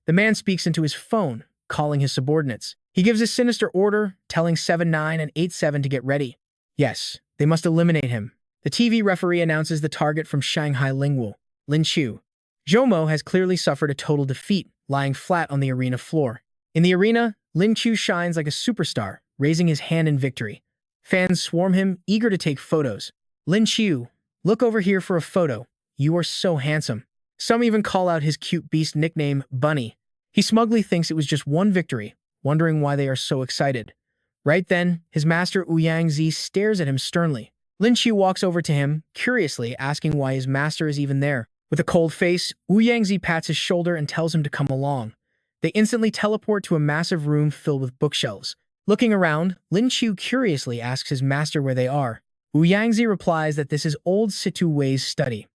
[SPEAKER 1] The man speaks into his phone, calling his subordinates. He gives a sinister order, telling 7-9 and 8-7 to get ready. Yes, they must eliminate him. The TV referee announces the target from Shanghai Lingwu, Lin Qiu. Zhou Mo has clearly suffered a total defeat, lying flat on the arena floor. In the arena, Lin Qiu shines like a superstar, raising his hand in victory. Fans swarm him, eager to take photos. "Lin Qiu, look over here for a photo. You are so handsome." Some even call out his cute beast nickname, Bunny. He smugly thinks it was just one victory, wondering why they are so excited. Right then, his master Wu Yangzi stares at him sternly. Lin Qiu walks over to him, curiously asking why his master is even there. With a cold face, Wu Yangzi pats his shoulder and tells him to come along. They instantly teleport to a massive room filled with bookshelves. Looking around, Lin Qiu curiously asks his master where they are. Wu Yangzi replies that this is old Situ Wei's study.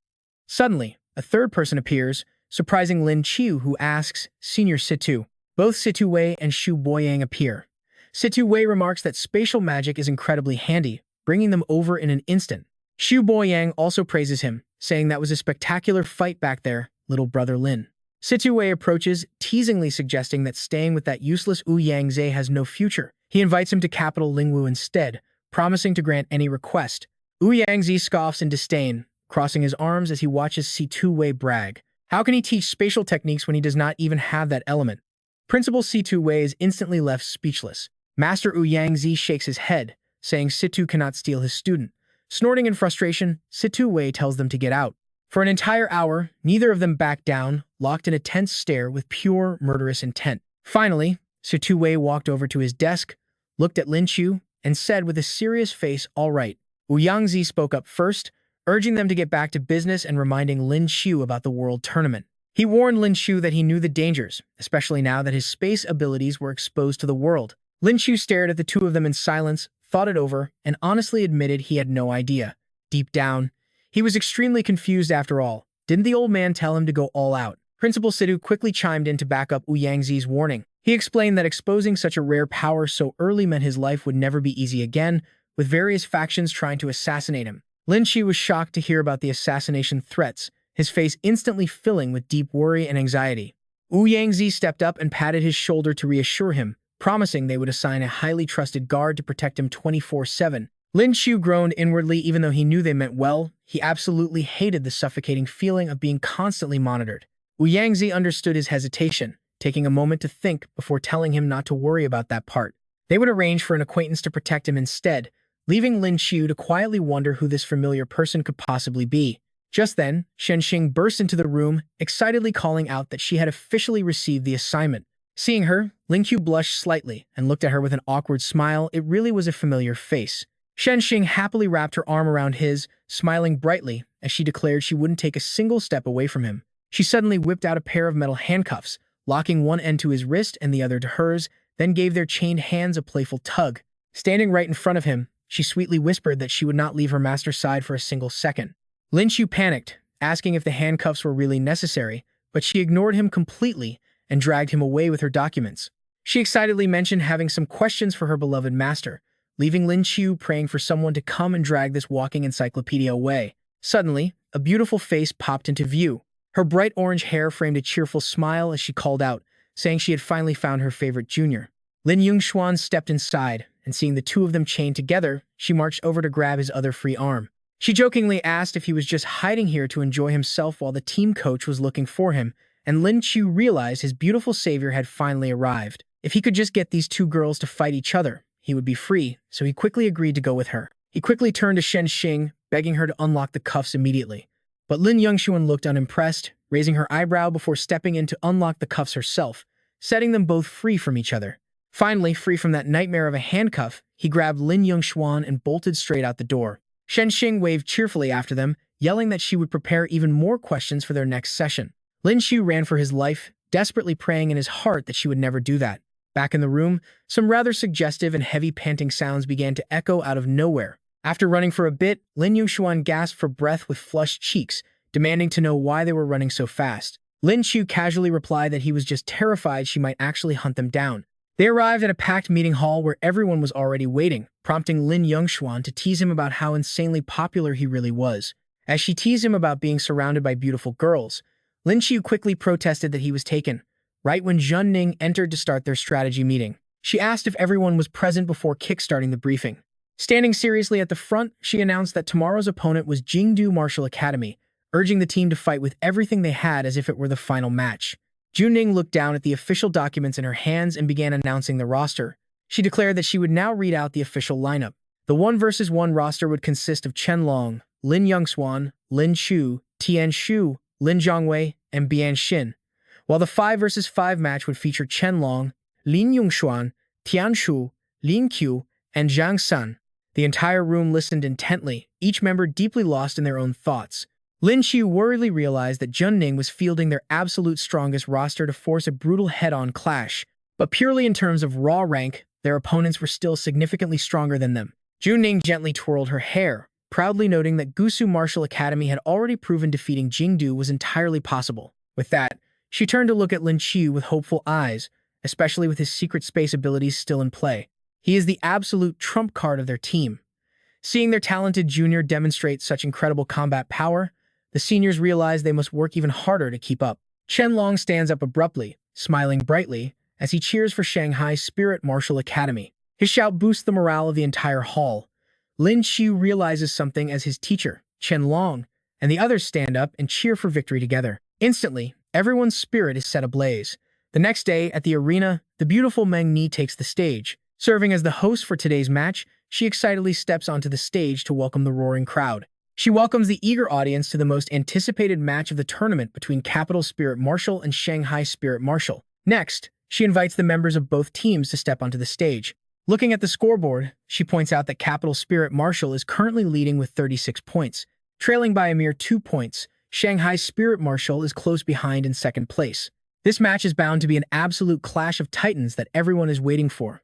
[SPEAKER 1] Suddenly, a third person appears, surprising Lin Qiu, who asks, "Senior Situ." Both Situ Wei and Shu Boyang appear. Situ Wei remarks that spatial magic is incredibly handy, bringing them over in an instant. Shu Boyang also praises him, saying that was a spectacular fight back there, little brother Lin. Situ Wei approaches, teasingly suggesting that staying with that useless Wu Yangzi has no future. He invites him to capital Lingwu instead, promising to grant any request. Wu Yangzi scoffs in disdain, crossing his arms as he watches Situ Wei brag. How can he teach spatial techniques when he does not even have that element? Principal Situ Wei is instantly left speechless. Master Wu Yangzi shakes his head, saying Situ cannot steal his student. Snorting in frustration, Situ Wei tells them to get out. For an entire hour, neither of them backed down, locked in a tense stare with pure, murderous intent. Finally, Situ Wei walked over to his desk, looked at Lin Qiu, and said with a serious face, "All right." Wu Yangzi spoke up first, urging them to get back to business and reminding Lin Qiu about the world tournament. He warned Lin Qiu that he knew the dangers, especially now that his space abilities were exposed to the world. Lin Qiu stared at the two of them in silence, thought it over, and honestly admitted he had no idea. Deep down, he was extremely confused after all. Didn't the old man tell him to go all out? Principal Situ quickly chimed in to back up Wu Yangzi's warning. He explained that exposing such a rare power so early meant his life would never be easy again, with various factions trying to assassinate him. Lin Qiu was shocked to hear about the assassination threats, his face instantly filling with deep worry and anxiety. Wu Yangzi stepped up and patted his shoulder to reassure him, promising they would assign a highly trusted guard to protect him 24/7. Lin Qiu groaned inwardly even though he knew they meant well. He absolutely hated the suffocating feeling of being constantly monitored. Wu Yangzi understood his hesitation, taking a moment to think before telling him not to worry about that part. They would arrange for an acquaintance to protect him instead, leaving Lin Qiu to quietly wonder who this familiar person could possibly be. Just then, Shen Xing burst into the room, excitedly calling out that she had officially received the assignment. Seeing her, Lin Qiu blushed slightly and looked at her with an awkward smile. It really was a familiar face. Shen Xing happily wrapped her arm around his, smiling brightly as she declared she wouldn't take a single step away from him. She suddenly whipped out a pair of metal handcuffs, locking one end to his wrist and the other to hers, then gave their chained hands a playful tug. Standing right in front of him, she sweetly whispered that she would not leave her master's side for a single second. Lin Qiu panicked, asking if the handcuffs were really necessary, but she ignored him completely and dragged him away with her documents. She excitedly mentioned having some questions for her beloved master, leaving Lin Qiu praying for someone to come and drag this walking encyclopedia away. Suddenly, a beautiful face popped into view. Her bright orange hair framed a cheerful smile as she called out, saying she had finally found her favorite junior. Lin Yongxuan stepped inside, and seeing the two of them chained together, she marched over to grab his other free arm. She jokingly asked if he was just hiding here to enjoy himself while the team coach was looking for him, and Lin Qiu realized his beautiful savior had finally arrived. If he could just get these two girls to fight each other, he would be free, so he quickly agreed to go with her. He quickly turned to Shen Xing, begging her to unlock the cuffs immediately. But Lin Yongxuan looked unimpressed, raising her eyebrow before stepping in to unlock the cuffs herself, setting them both free from each other. Finally, free from that nightmare of a handcuff, he grabbed Lin Yongxuan and bolted straight out the door. Shen Xing waved cheerfully after them, yelling that she would prepare even more questions for their next session. Lin Qiu ran for his life, desperately praying in his heart that she would never do that. Back in the room, some rather suggestive and heavy panting sounds began to echo out of nowhere. After running for a bit, Lin Yuxuan gasped for breath with flushed cheeks, demanding to know why they were running so fast. Lin Qiu casually replied that he was just terrified she might actually hunt them down. They arrived at a packed meeting hall where everyone was already waiting, prompting Lin Yuxuan to tease him about how insanely popular he really was. As she teased him about being surrounded by beautiful girls, Lin Qiu quickly protested that he was taken, right when Zhun Ning entered to start their strategy meeting. She asked if everyone was present before kickstarting the briefing. Standing seriously at the front, she announced that tomorrow's opponent was Jingdu Martial Academy, urging the team to fight with everything they had as if it were the final match. Zhun Ning looked down at the official documents in her hands and began announcing the roster. She declared that she would now read out the official lineup. The 1-versus-1 roster would consist of Chen Long, Lin Yuxuan, Lin Qiu, Tian Shu, Lin Zhongwei, and Bian Xin, while the 5-versus-5 match would feature Chen Long, Lin Yuxuan, Tian Shu, Lin Qiu, and Zhang San. The entire room listened intently, each member deeply lost in their own thoughts. Lin Qiu worriedly realized that Zhun Ning was fielding their absolute strongest roster to force a brutal head-on clash, but purely in terms of raw rank, their opponents were still significantly stronger than them. Zhun Ning gently twirled her hair, proudly noting that Gusu Martial Academy had already proven defeating Jingdu was entirely possible. With that, she turned to look at Lin Qiu with hopeful eyes, especially with his secret space abilities still in play. He is the absolute trump card of their team. Seeing their talented junior demonstrate such incredible combat power, the seniors realize they must work even harder to keep up. Chen Long stands up abruptly, smiling brightly, as he cheers for Shanghai Spirit Martial Academy. His shout boosts the morale of the entire hall. Lin Qiu realizes something as his teacher, Chen Long, and the others stand up and cheer for victory together. Instantly, everyone's spirit is set ablaze. The next day, at the arena, the beautiful Meng Ni takes the stage. Serving as the host for today's match, she excitedly steps onto the stage to welcome the roaring crowd. She welcomes the eager audience to the most anticipated match of the tournament between Capital Spirit Martial and Shanghai Spirit Martial. Next, she invites the members of both teams to step onto the stage. Looking at the scoreboard, she points out that Capital Spirit Martial is currently leading with 36 points. Trailing by a mere 2 points, Shanghai Spirit Martial is close behind in second place. This match is bound to be an absolute clash of titans that everyone is waiting for.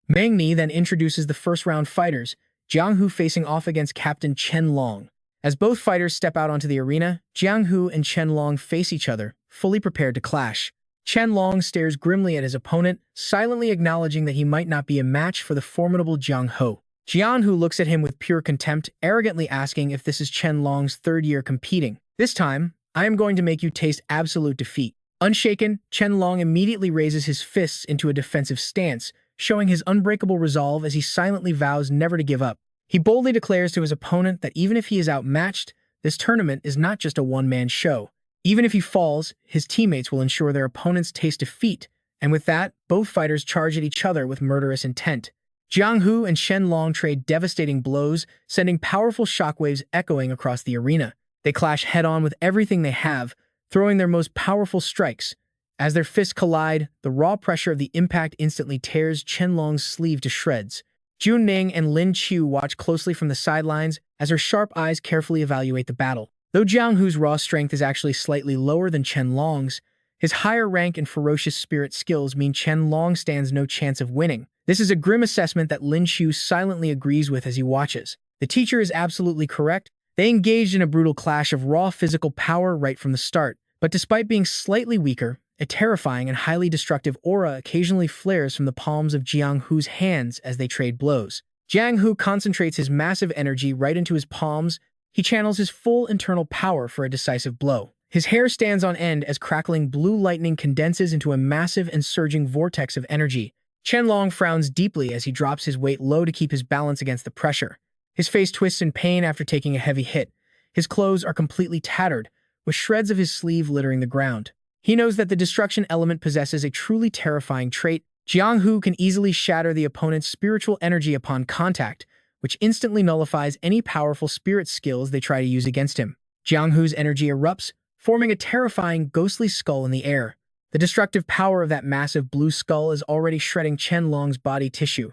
[SPEAKER 1] Meng Ni then introduces the first-round fighters, Jiang Hu facing off against Captain Chen Long. As both fighters step out onto the arena, Jiang Hu and Chen Long face each other, fully prepared to clash. Chen Long stares grimly at his opponent, silently acknowledging that he might not be a match for the formidable Jiang Hu. Jiang Hu looks at him with pure contempt, arrogantly asking if this is Chen Long's third year competing. This time, I am going to make you taste absolute defeat. Unshaken, Chen Long immediately raises his fists into a defensive stance, showing his unbreakable resolve as he silently vows never to give up. He boldly declares to his opponent that even if he is outmatched, this tournament is not just a one-man show. Even if he falls, his teammates will ensure their opponents taste defeat, and with that, both fighters charge at each other with murderous intent. Jiang Hu and Chen Long trade devastating blows, sending powerful shockwaves echoing across the arena. They clash head-on with everything they have, throwing their most powerful strikes. As their fists collide, the raw pressure of the impact instantly tears Chen Long's sleeve to shreds. Zhun Ning and Lin Qiu watch closely from the sidelines as her sharp eyes carefully evaluate the battle. Though Jiang Hu's raw strength is actually slightly lower than Chen Long's, his higher rank and ferocious spirit skills mean Chen Long stands no chance of winning. This is a grim assessment that Lin Qiu silently agrees with as he watches. The teacher is absolutely correct. They engaged in a brutal clash of raw physical power right from the start. But despite being slightly weaker, a terrifying and highly destructive aura occasionally flares from the palms of Jiang Hu's hands as they trade blows. Jiang Hu concentrates his massive energy right into his palms. He channels his full internal power for a decisive blow. His hair stands on end as crackling blue lightning condenses into a massive and surging vortex of energy. Chen Long frowns deeply as he drops his weight low to keep his balance against the pressure. His face twists in pain after taking a heavy hit. His clothes are completely tattered, with shreds of his sleeve littering the ground. He knows that the destruction element possesses a truly terrifying trait. Jiang Hu can easily shatter the opponent's spiritual energy upon contact, which instantly nullifies any powerful spirit skills they try to use against him. Jiang Hu's energy erupts, forming a terrifying, ghostly skull in the air. The destructive power of that massive blue skull is already shredding Chen Long's body tissue.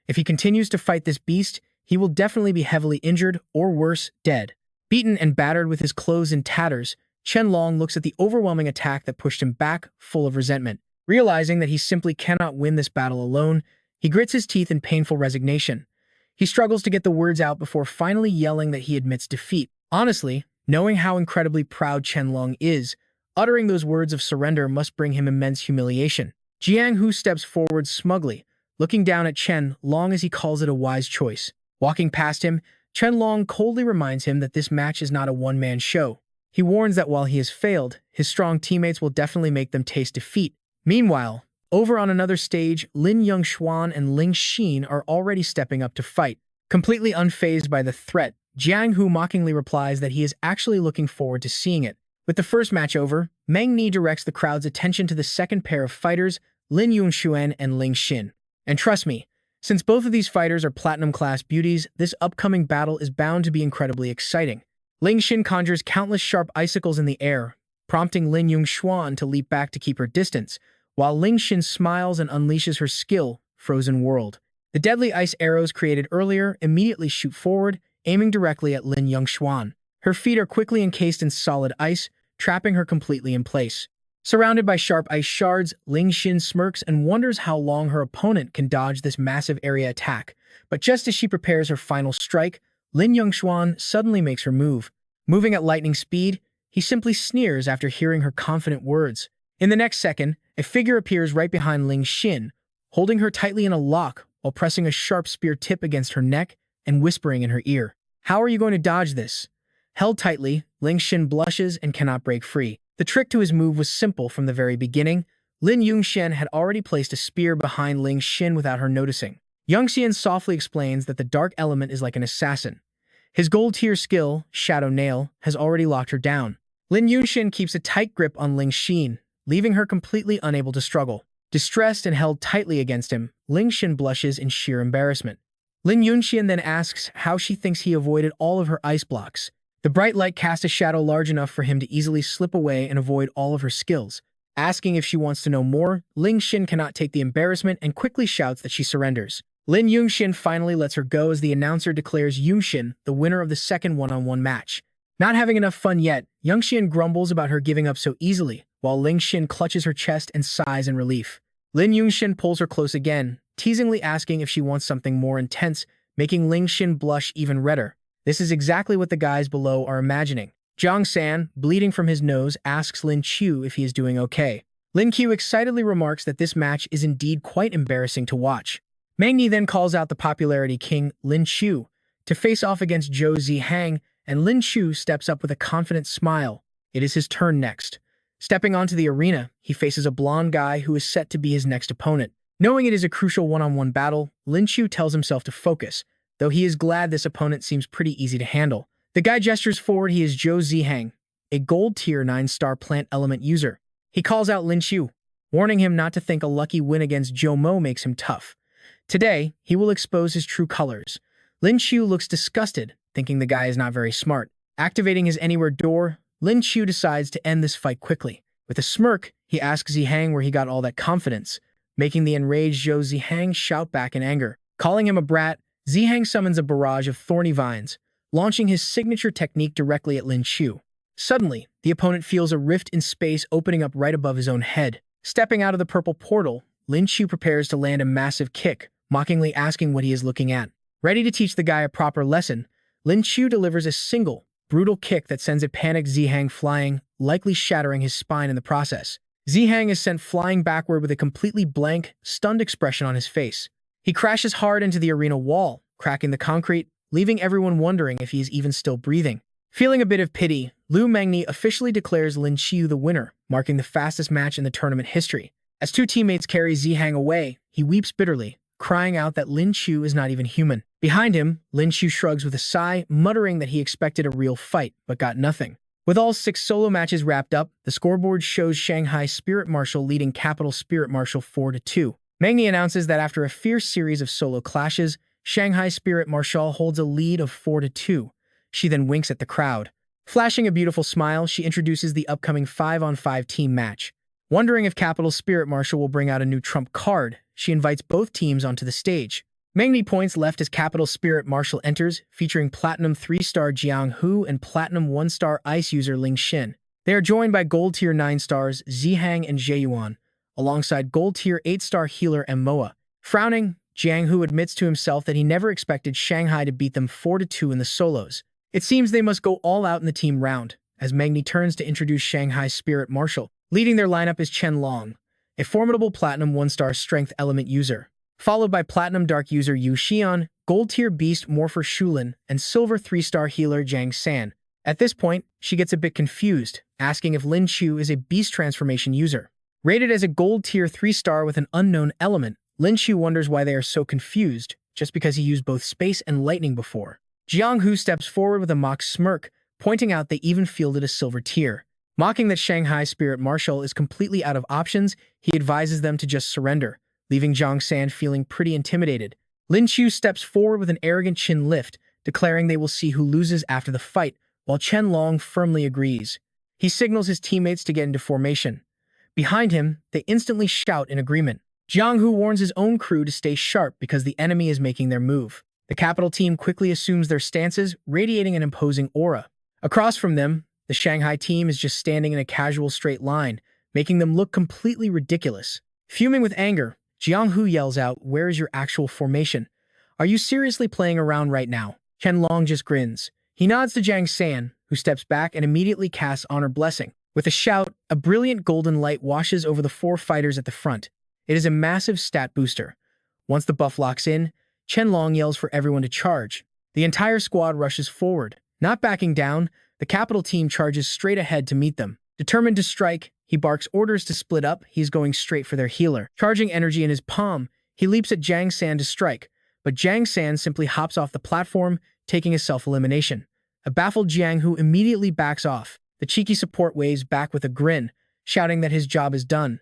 [SPEAKER 1] If he continues to fight this beast, he will definitely be heavily injured or worse, dead. Beaten and battered with his clothes in tatters, Qianlong looks at the overwhelming attack that pushed him back, full of resentment. Realizing that he simply cannot win this battle alone, he grits his teeth in painful resignation. He struggles to get the words out before finally yelling that he admits defeat. Honestly, knowing how incredibly proud Qianlong is, uttering those words of surrender must bring him immense humiliation. Jiang Hu steps forward smugly, looking down at Qianlong as he calls it a wise choice. Walking past him, Qianlong coldly reminds him that this match is not a one-man show. He warns that while he has failed, his strong teammates will definitely make them taste defeat. Meanwhile, over on another stage, Lin Qiu and Ling Qiu are already stepping up to fight. Completely unfazed by the threat, Jiang Hu mockingly replies that he is actually looking forward to seeing it. With the first match over, Manhwa directs the crowd's attention to the second pair of fighters, Lin Qiu and Ling Qiu. And trust me, since both of these fighters are platinum-class beauties, this upcoming battle is bound to be incredibly exciting. Ling Qiu conjures countless sharp icicles in the air, prompting Lin Qiu to leap back to keep her distance, while Ling Qiu smiles and unleashes her skill, Frozen World. The deadly ice arrows created earlier immediately shoot forward, aiming directly at Lin Qiu. Her feet are quickly encased in solid ice, trapping her completely in place. Surrounded by sharp ice shards, Ling Qiu smirks and wonders how long her opponent can dodge this massive area attack. But just as she prepares her final strike, Lin Qiu suddenly makes her move. Moving at lightning speed, he simply sneers after hearing her confident words. In the next second, a figure appears right behind Ling Qiu, holding her tightly in a lock while pressing a sharp spear tip against her neck and whispering in her ear. "How are you going to dodge this?" Held tightly, Ling Qiu blushes and cannot break free. The trick to his move was simple from the very beginning. Lin Qiu had already placed a spear behind Ling Qiu without her noticing. Qian softly explains that the dark element is like an assassin. His gold-tier skill, Shadow Nail, has already locked her down. Lin Qiu keeps a tight grip on Ling Qiu, leaving her completely unable to struggle. Distressed and held tightly against him, Ling Qiu blushes in sheer embarrassment. Lin Qiu then asks how she thinks he avoided all of her ice blocks. The bright light casts a shadow large enough for him to easily slip away and avoid all of her skills. Asking if she wants to know more, Ling Qiu cannot take the embarrassment and quickly shouts that she surrenders. Lin Qiu finally lets her go as the announcer declares Qiu the winner of the second one-on-one match. Not having enough fun yet, Qiu grumbles about her giving up so easily, while Ling Qiu clutches her chest and sighs in relief. Lin Qiu pulls her close again, teasingly asking if she wants something more intense, making Ling Qiu blush even redder. This is exactly what the guys below are imagining. Zhang San, bleeding from his nose, asks Lin Qiu if he is doing okay. Lin Qiu excitedly remarks that this match is indeed quite embarrassing to watch. Manhwa then calls out the popularity king, Lin Qiu, to face off against Zhou Zihang, and Lin Qiu steps up with a confident smile. It is his turn next. Stepping onto the arena, he faces a blonde guy who is set to be his next opponent. Knowing it is a crucial one-on-one battle, Lin Qiu tells himself to focus, though he is glad this opponent seems pretty easy to handle. The guy gestures forward. He is Zhou Zihang, a gold tier 9-star plant element user. He calls out Lin Qiu, warning him not to think a lucky win against Zhou Mo makes him tough. Today, he will expose his true colors. Lin Qiu looks disgusted, thinking the guy is not very smart. Activating his anywhere door, Lin Qiu decides to end this fight quickly. With a smirk, he asks Zihang where he got all that confidence, making the enraged Zhou Zihang shout back in anger. Calling him a brat, Zihang summons a barrage of thorny vines, launching his signature technique directly at Lin Qiu. Suddenly, the opponent feels a rift in space opening up right above his own head. Stepping out of the purple portal, Lin Qiu prepares to land a massive kick, mockingly asking what he is looking at. Ready to teach the guy a proper lesson, Lin Qiu delivers a single, brutal kick that sends a panicked Zihang flying, likely shattering his spine in the process. Zihang is sent flying backward with a completely blank, stunned expression on his face. He crashes hard into the arena wall, cracking the concrete, leaving everyone wondering if he is even still breathing. Feeling a bit of pity, Lu Mengni officially declares Lin Qiu the winner, marking the fastest match in the tournament history. As two teammates carry Zihang away, he weeps bitterly, crying out that Lin Qiu is not even human. Behind him, Lin Qiu shrugs with a sigh, muttering that he expected a real fight, but got nothing. With all 6 solo matches wrapped up, the scoreboard shows Shanghai Spirit Marshal leading Capital Spirit Marshal 4-2. Mengni announces that after a fierce series of solo clashes, Shanghai Spirit Marshal holds a lead of 4-2. She then winks at the crowd. Flashing a beautiful smile, she introduces the upcoming 5-on-5 team match. Wondering if Capital Spirit Marshal will bring out a new trump card, she invites both teams onto the stage. Mangni points left as Capital Spirit Marshal enters, featuring Platinum 3-star Jiang Hu and Platinum 1-star Ice user Ling Xin. They are joined by Gold Tier 9 stars Zihang and Zheyuan, alongside Gold Tier 8-star healer Moa. Frowning, Jiang Hu admits to himself that he never expected Shanghai to beat them 4-2 in the solos. It seems they must go all out in the team round, as Mangni turns to introduce Shanghai's Spirit Marshal. Leading their lineup is Chen Long, a formidable Platinum 1-star Strength Element user, followed by Platinum Dark user Yu Xian, Gold Tier Beast Morpher Shulin, and Silver 3-star healer Zhang San. At this point, she gets a bit confused, asking if Lin Qiu is a Beast Transformation user. Rated as a Gold Tier 3-star with an unknown element, Lin Qiu wonders why they are so confused, just because he used both Space and Lightning before. Jiang Hu steps forward with a mock smirk, pointing out they even fielded a Silver Tier. Mocking that Shanghai Spirit Marshal is completely out of options, he advises them to just surrender, leaving Zhang San feeling pretty intimidated. Lin Qiu steps forward with an arrogant chin lift, declaring they will see who loses after the fight, while Chen Long firmly agrees. He signals his teammates to get into formation. Behind him, they instantly shout in agreement. Jiang Hu warns his own crew to stay sharp because the enemy is making their move. The Capital team quickly assumes their stances, radiating an imposing aura. Across from them, the Shanghai team is just standing in a casual straight line, making them look completely ridiculous. Fuming with anger, Jiang Hu yells out, "Where is your actual formation? Are you seriously playing around right now?" Chen Long just grins. He nods to Zhang San, who steps back and immediately casts Honor Blessing. With a shout, a brilliant golden light washes over the 4 fighters at the front. It is a massive stat booster. Once the buff locks in, Chen Long yells for everyone to charge. The entire squad rushes forward. Not backing down, the Capital team charges straight ahead to meet them. Determined to strike, he barks orders to split up. He's going straight for their healer. Charging energy in his palm, he leaps at Zhang San to strike, but Zhang San simply hops off the platform, taking a self-elimination. A baffled Jiang Hu immediately backs off. The cheeky support waves back with a grin, shouting that his job is done.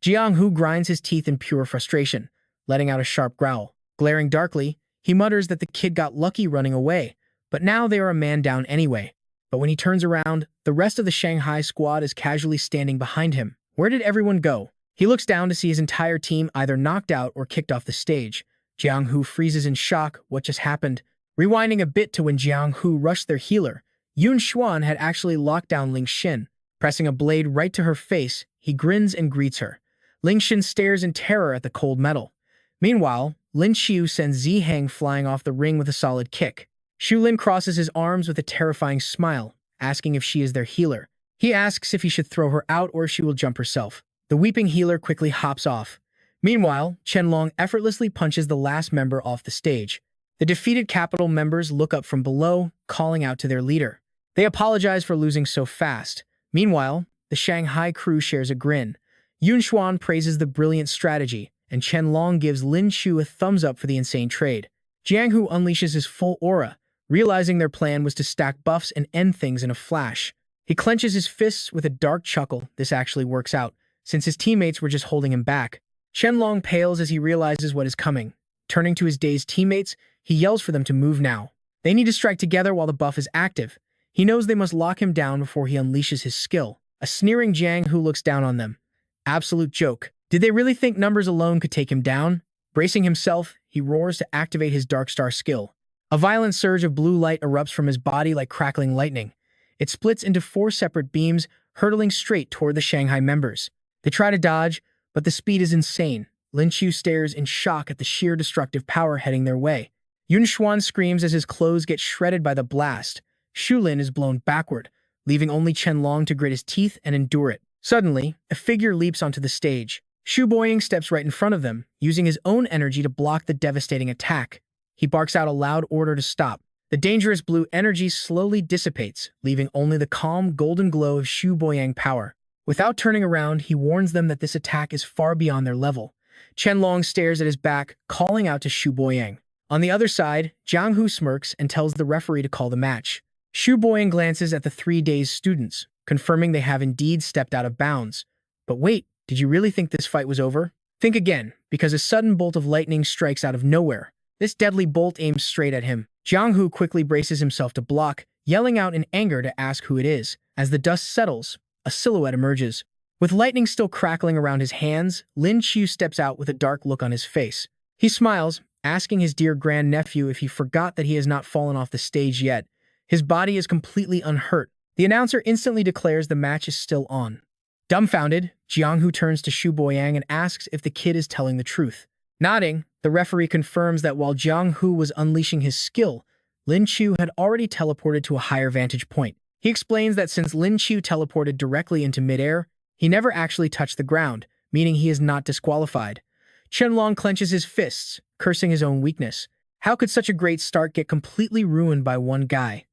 [SPEAKER 1] Jiang Hu grinds his teeth in pure frustration, letting out a sharp growl. Glaring darkly, he mutters that the kid got lucky running away, but now they are a man down anyway. But when he turns around, the rest of the Shanghai squad is casually standing behind him. Where did everyone go? He looks down to see his entire team either knocked out or kicked off the stage. Jiang Hu freezes in shock. What just happened? Rewinding a bit to when Jiang Hu rushed their healer, Yun Xuan had actually locked down Ling Xin. Pressing a blade right to her face, he grins and greets her. Ling Xin stares in terror at the cold metal. Meanwhile, Lin Qiu sends Zihang flying off the ring with a solid kick. Shulin crosses his arms with a terrifying smile, asking if she is their healer. He asks if he should throw her out or if she will jump herself. The weeping healer quickly hops off. Meanwhile, Chen Long effortlessly punches the last member off the stage. The defeated Capital members look up from below, calling out to their leader. They apologize for losing so fast. Meanwhile, the Shanghai crew shares a grin. Yun Xuan praises the brilliant strategy, and Chen Long gives Lin Qiu a thumbs up for the insane trade. Jiang Hu unleashes his full aura, realizing their plan was to stack buffs and end things in a flash. He clenches his fists with a dark chuckle. This actually works out, since his teammates were just holding him back. Chen Long pales as he realizes what is coming. Turning to his dazed teammates, he yells for them to move now. They need to strike together while the buff is active. He knows they must lock him down before he unleashes his skill. A sneering Jiang Hu looks down on them. Absolute joke. Did they really think numbers alone could take him down? Bracing himself, he roars to activate his Dark Star skill. A violent surge of blue light erupts from his body like crackling lightning. It splits into 4 separate beams, hurtling straight toward the Shanghai members. They try to dodge, but the speed is insane. Lin Qiu stares in shock at the sheer destructive power heading their way. Yun Xuan screams as his clothes get shredded by the blast. Shulin is blown backward, leaving only Chen Long to grit his teeth and endure it. Suddenly, a figure leaps onto the stage. Shu Boying steps right in front of them, using his own energy to block the devastating attack. He barks out a loud order to stop. The dangerous blue energy slowly dissipates, leaving only the calm golden glow of Shu Boyang power. Without turning around, he warns them that this attack is far beyond their level. Chen Long stares at his back, calling out to Shu Boyang. On the other side, Jiang Hu smirks and tells the referee to call the match. Shu Boyang glances at the 3 dazed students, confirming they have indeed stepped out of bounds. But wait, did you really think this fight was over? Think again, because a sudden bolt of lightning strikes out of nowhere. This deadly bolt aims straight at him. Jiang Hu quickly braces himself to block, yelling out in anger to ask who it is. As the dust settles, a silhouette emerges. With lightning still crackling around his hands, Lin Qiu steps out with a dark look on his face. He smiles, asking his dear grandnephew if he forgot that he has not fallen off the stage yet. His body is completely unhurt. The announcer instantly declares the match is still on. Dumbfounded, Jianghu turns to Shu Boyang and asks if the kid is telling the truth. Nodding, the referee confirms that while Jianghu was unleashing his skill, Lin Qiu had already teleported to a higher vantage point. He explains that since Lin Qiu teleported directly into midair, he never actually touched the ground, meaning he is not disqualified. Qianlong clenches his fists, cursing his own weakness. How could such a great start get completely ruined by one guy?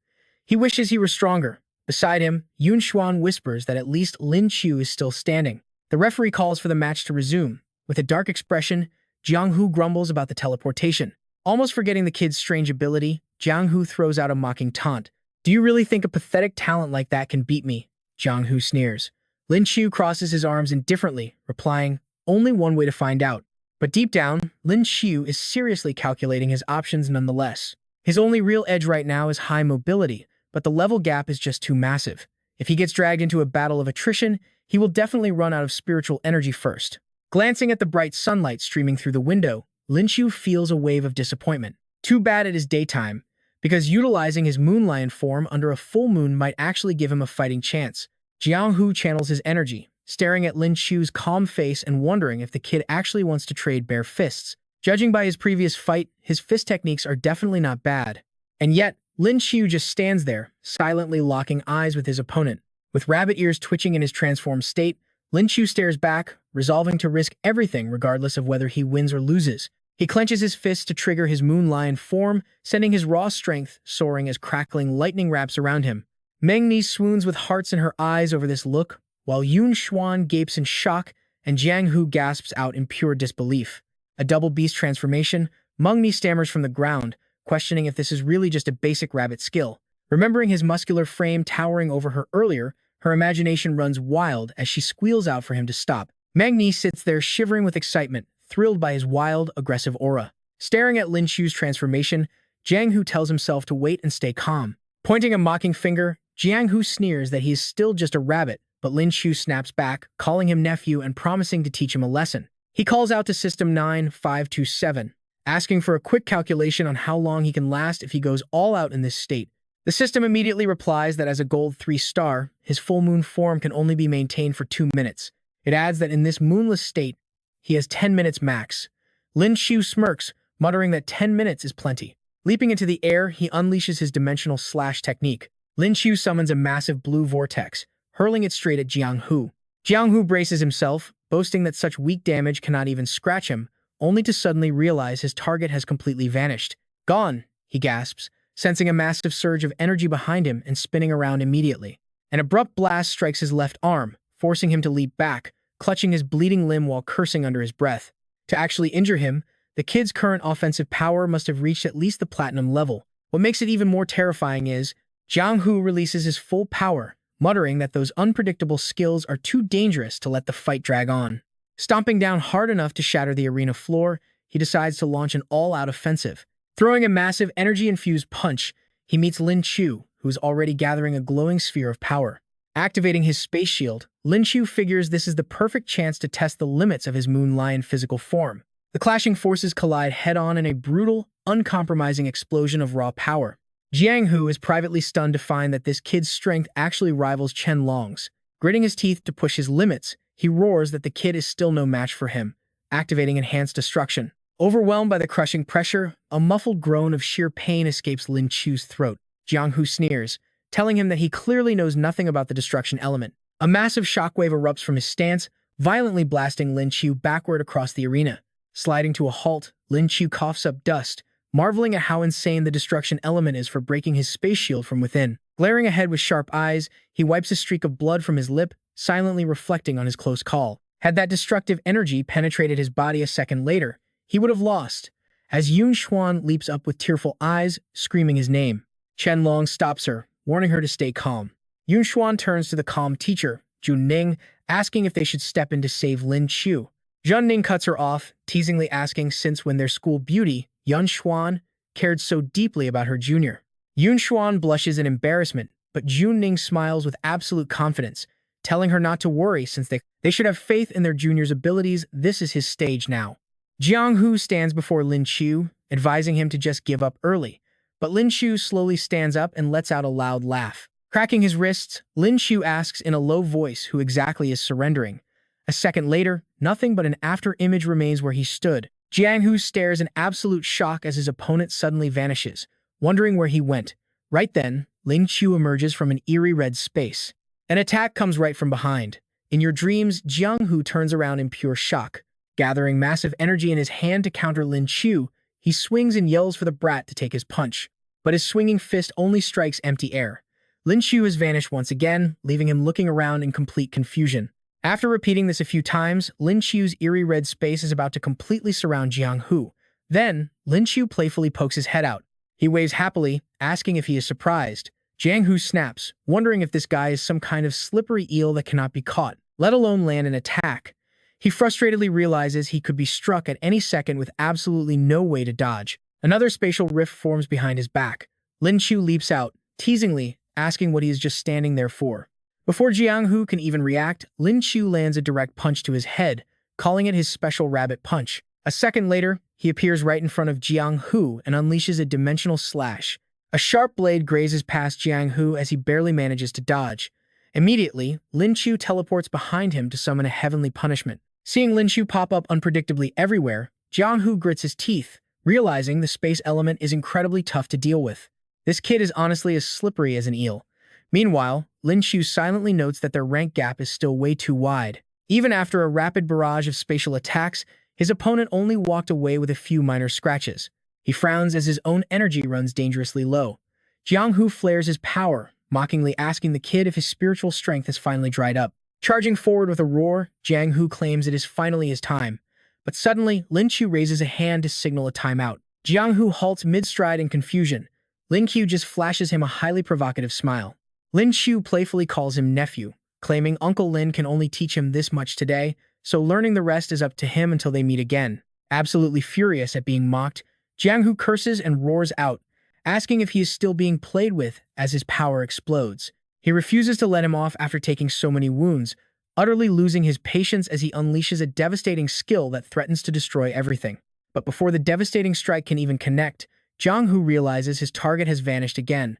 [SPEAKER 1] He wishes he were stronger. Beside him, Yun Xuan whispers that at least Lin Qiu is still standing. The referee calls for the match to resume. With a dark expression, Jianghu grumbles about the teleportation. Almost forgetting the kid's strange ability, Jianghu throws out a mocking taunt. "Do you really think a pathetic talent like that can beat me?" Jianghu sneers. Lin Qiu crosses his arms indifferently, replying, "Only one way to find out." But deep down, Lin Qiu is seriously calculating his options nonetheless. His only real edge right now is high mobility, but the level gap is just too massive. If he gets dragged into a battle of attrition, he will definitely run out of spiritual energy first. Glancing at the bright sunlight streaming through the window, Lin Qiu feels a wave of disappointment. Too bad it is daytime, because utilizing his moon lion form under a full moon might actually give him a fighting chance. Jianghu channels his energy, staring at Lin Qiu's calm face and wondering if the kid actually wants to trade bare fists. Judging by his previous fight, his fist techniques are definitely not bad. And yet, Lin Qiu just stands there, silently locking eyes with his opponent. With rabbit ears twitching in his transformed state, Lin Qiu stares back, resolving to risk everything regardless of whether he wins or loses. He clenches his fists to trigger his moon lion form, sending his raw strength soaring as crackling lightning wraps around him. Meng Ni swoons with hearts in her eyes over this look, while Yun Xuan gapes in shock and Jianghu gasps out in pure disbelief. A double beast transformation, Meng Ni stammers from the ground, questioning if this is really just a basic rabbit skill. Remembering his muscular frame towering over her earlier, her imagination runs wild as she squeals out for him to stop. Meng Ni sits there shivering with excitement, thrilled by his wild, aggressive aura. Staring at Lin Qiu's transformation, Jianghu tells himself to wait and stay calm. Pointing a mocking finger, Jianghu sneers that he is still just a rabbit, but Lin Qiu snaps back, calling him nephew and promising to teach him a lesson. He calls out to System 9527, asking for a quick calculation on how long he can last if he goes all out in this state. The system immediately replies that as a gold 3-star, his full moon form can only be maintained for 2 minutes. It adds that in this moonless state, he has 10 minutes max. Lin Qiu smirks, muttering that 10 minutes is plenty. Leaping into the air, he unleashes his dimensional slash technique. Lin Qiu summons a massive blue vortex, hurling it straight at Jianghu. Jianghu braces himself, boasting that such weak damage cannot even scratch him, only to suddenly realize his target has completely vanished. "Gone," he gasps, sensing a massive surge of energy behind him and spinning around immediately. An abrupt blast strikes his left arm, forcing him to leap back, clutching his bleeding limb while cursing under his breath. To actually injure him, the kid's current offensive power must have reached at least the platinum level. What makes it even more terrifying is, Jianghu releases his full power, muttering that those unpredictable skills are too dangerous to let the fight drag on. Stomping down hard enough to shatter the arena floor, he decides to launch an all-out offensive. Throwing a massive energy-infused punch, he meets Lin Qiu, who is already gathering a glowing sphere of power. Activating his space shield, Lin Qiu figures this is the perfect chance to test the limits of his moon lion physical form. The clashing forces collide head-on in a brutal, uncompromising explosion of raw power. Jianghu is privately stunned to find that this kid's strength actually rivals Qianlong's. Gritting his teeth to push his limits, he roars that the kid is still no match for him, activating enhanced destruction. Overwhelmed by the crushing pressure, a muffled groan of sheer pain escapes Lin Qiu's throat. Jianghu sneers, telling him that he clearly knows nothing about the destruction element. A massive shockwave erupts from his stance, violently blasting Lin Qiu backward across the arena. Sliding to a halt, Lin Qiu coughs up dust, marveling at how insane the destruction element is for breaking his space shield from within. Glaring ahead with sharp eyes, he wipes a streak of blood from his lip, silently reflecting on his close call. Had that destructive energy penetrated his body a second later, he would have lost. As Yun Xuan leaps up with tearful eyes, screaming his name. Qianlong stops her, warning her to stay calm. Yun Xuan turns to the calm teacher, Jun Ning, asking if they should step in to save Lin Qiu. Jun Ning cuts her off, teasingly asking since when their school beauty, Yun Xuan, cared so deeply about her junior. Yun Xuan blushes in embarrassment, but Jun Ning smiles with absolute confidence, telling her not to worry since they should have faith in their junior's abilities. This is his stage now. Jiang Hu stands before Lin Qiu, advising him to just give up early. But Lin Qiu slowly stands up and lets out a loud laugh. Cracking his wrists, Lin Qiu asks in a low voice who exactly is surrendering. A second later, nothing but an after-image remains where he stood. Jiang Hu stares in absolute shock as his opponent suddenly vanishes, wondering where he went. Right then, Lin Qiu emerges from an eerie red space. An attack comes right from behind. In your dreams, Jiang Hu turns around in pure shock. Gathering massive energy in his hand to counter Lin Qiu, he swings and yells for the brat to take his punch. But his swinging fist only strikes empty air. Lin Qiu has vanished once again, leaving him looking around in complete confusion. After repeating this a few times, Lin Qiu's eerie red space is about to completely surround Jiang Hu. Then, Lin Qiu playfully pokes his head out. He waves happily, asking if he is surprised. Jiang Hu snaps, wondering if this guy is some kind of slippery eel that cannot be caught, let alone land an attack. He frustratedly realizes he could be struck at any second with absolutely no way to dodge. Another spatial rift forms behind his back. Lin Qiu leaps out, teasingly, asking what he is just standing there for. Before Jiang Hu can even react, Lin Qiu lands a direct punch to his head, calling it his special rabbit punch. A second later, he appears right in front of Jiang Hu and unleashes a dimensional slash. A sharp blade grazes past Jiang Hu as he barely manages to dodge. Immediately, Lin Qiu teleports behind him to summon a heavenly punishment. Seeing Lin Qiu pop up unpredictably everywhere, Jiang Hu grits his teeth, realizing the space element is incredibly tough to deal with. This kid is honestly as slippery as an eel. Meanwhile, Lin Qiu silently notes that their rank gap is still way too wide. Even after a rapid barrage of spatial attacks, his opponent only walked away with a few minor scratches. He frowns as his own energy runs dangerously low. Jiang Hu flares his power, mockingly asking the kid if his spiritual strength has finally dried up. Charging forward with a roar, Jiang Hu claims it is finally his time. But suddenly, Lin Qiu raises a hand to signal a timeout. Jiang Hu halts mid-stride in confusion. Lin Qiu just flashes him a highly provocative smile. Lin Qiu playfully calls him nephew, claiming Uncle Lin can only teach him this much today, so learning the rest is up to him until they meet again. Absolutely furious at being mocked, Jiang Hu curses and roars out, asking if he is still being played with as his power explodes. He refuses to let him off after taking so many wounds, utterly losing his patience as he unleashes a devastating skill that threatens to destroy everything. But before the devastating strike can even connect, Jiang Hu realizes his target has vanished again.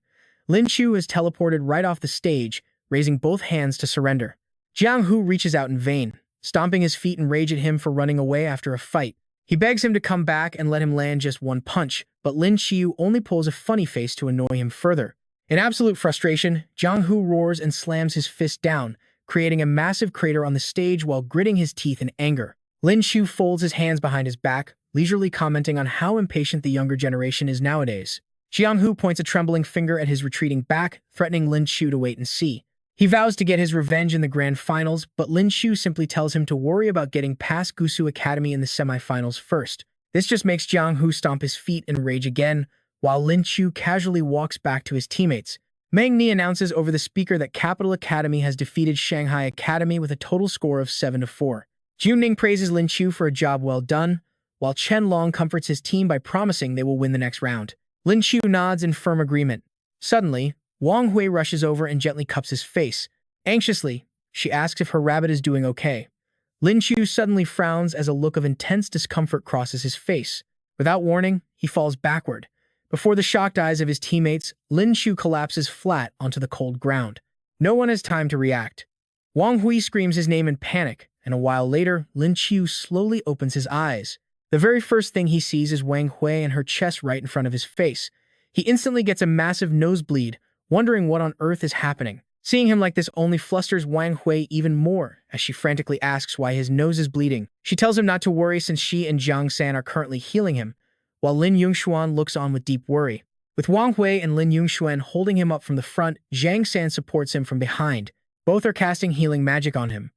[SPEAKER 1] Lin Qiu is teleported right off the stage, raising both hands to surrender. Jiang Hu reaches out in vain, stomping his feet in rage at him for running away after a fight. He begs him to come back and let him land just one punch, but Lin Qiu only pulls a funny face to annoy him further. In absolute frustration, Jiang Hu roars and slams his fist down, creating a massive crater on the stage while gritting his teeth in anger. Lin Qiu folds his hands behind his back, leisurely commenting on how impatient the younger generation is nowadays. Jiang Hu points a trembling finger at his retreating back, threatening Lin Qiu to wait and see. He vows to get his revenge in the grand finals, but Lin Qiu simply tells him to worry about getting past Gusu Academy in the semifinals first. This just makes Jiang Hu stomp his feet in rage again, while Lin Qiu casually walks back to his teammates. Meng Ni announces over the speaker that Capital Academy has defeated Shanghai Academy with a total score of 7-4. Juning praises Lin Qiu for a job well done, while Chen Long comforts his team by promising they will win the next round. Lin Qiu nods in firm agreement. Suddenly, Wang Hui rushes over and gently cups his face. Anxiously, she asks if her rabbit is doing okay. Lin Qiu suddenly frowns as a look of intense discomfort crosses his face. Without warning, he falls backward. Before the shocked eyes of his teammates, Lin Qiu collapses flat onto the cold ground. No one has time to react. Wang Hui screams his name in panic, and a while later, Lin Qiu slowly opens his eyes. The very first thing he sees is Wang Hui and her chest right in front of his face. He instantly gets a massive nosebleed, wondering what on earth is happening. Seeing him like this only flusters Wang Hui even more, as she frantically asks why his nose is bleeding. She tells him not to worry since she and Jiang San are currently healing him, while Lin Yongxuan looks on with deep worry. With Wang Hui and Lin Yongxuan holding him up from the front, Jiang San supports him from behind. Both are casting healing magic on him.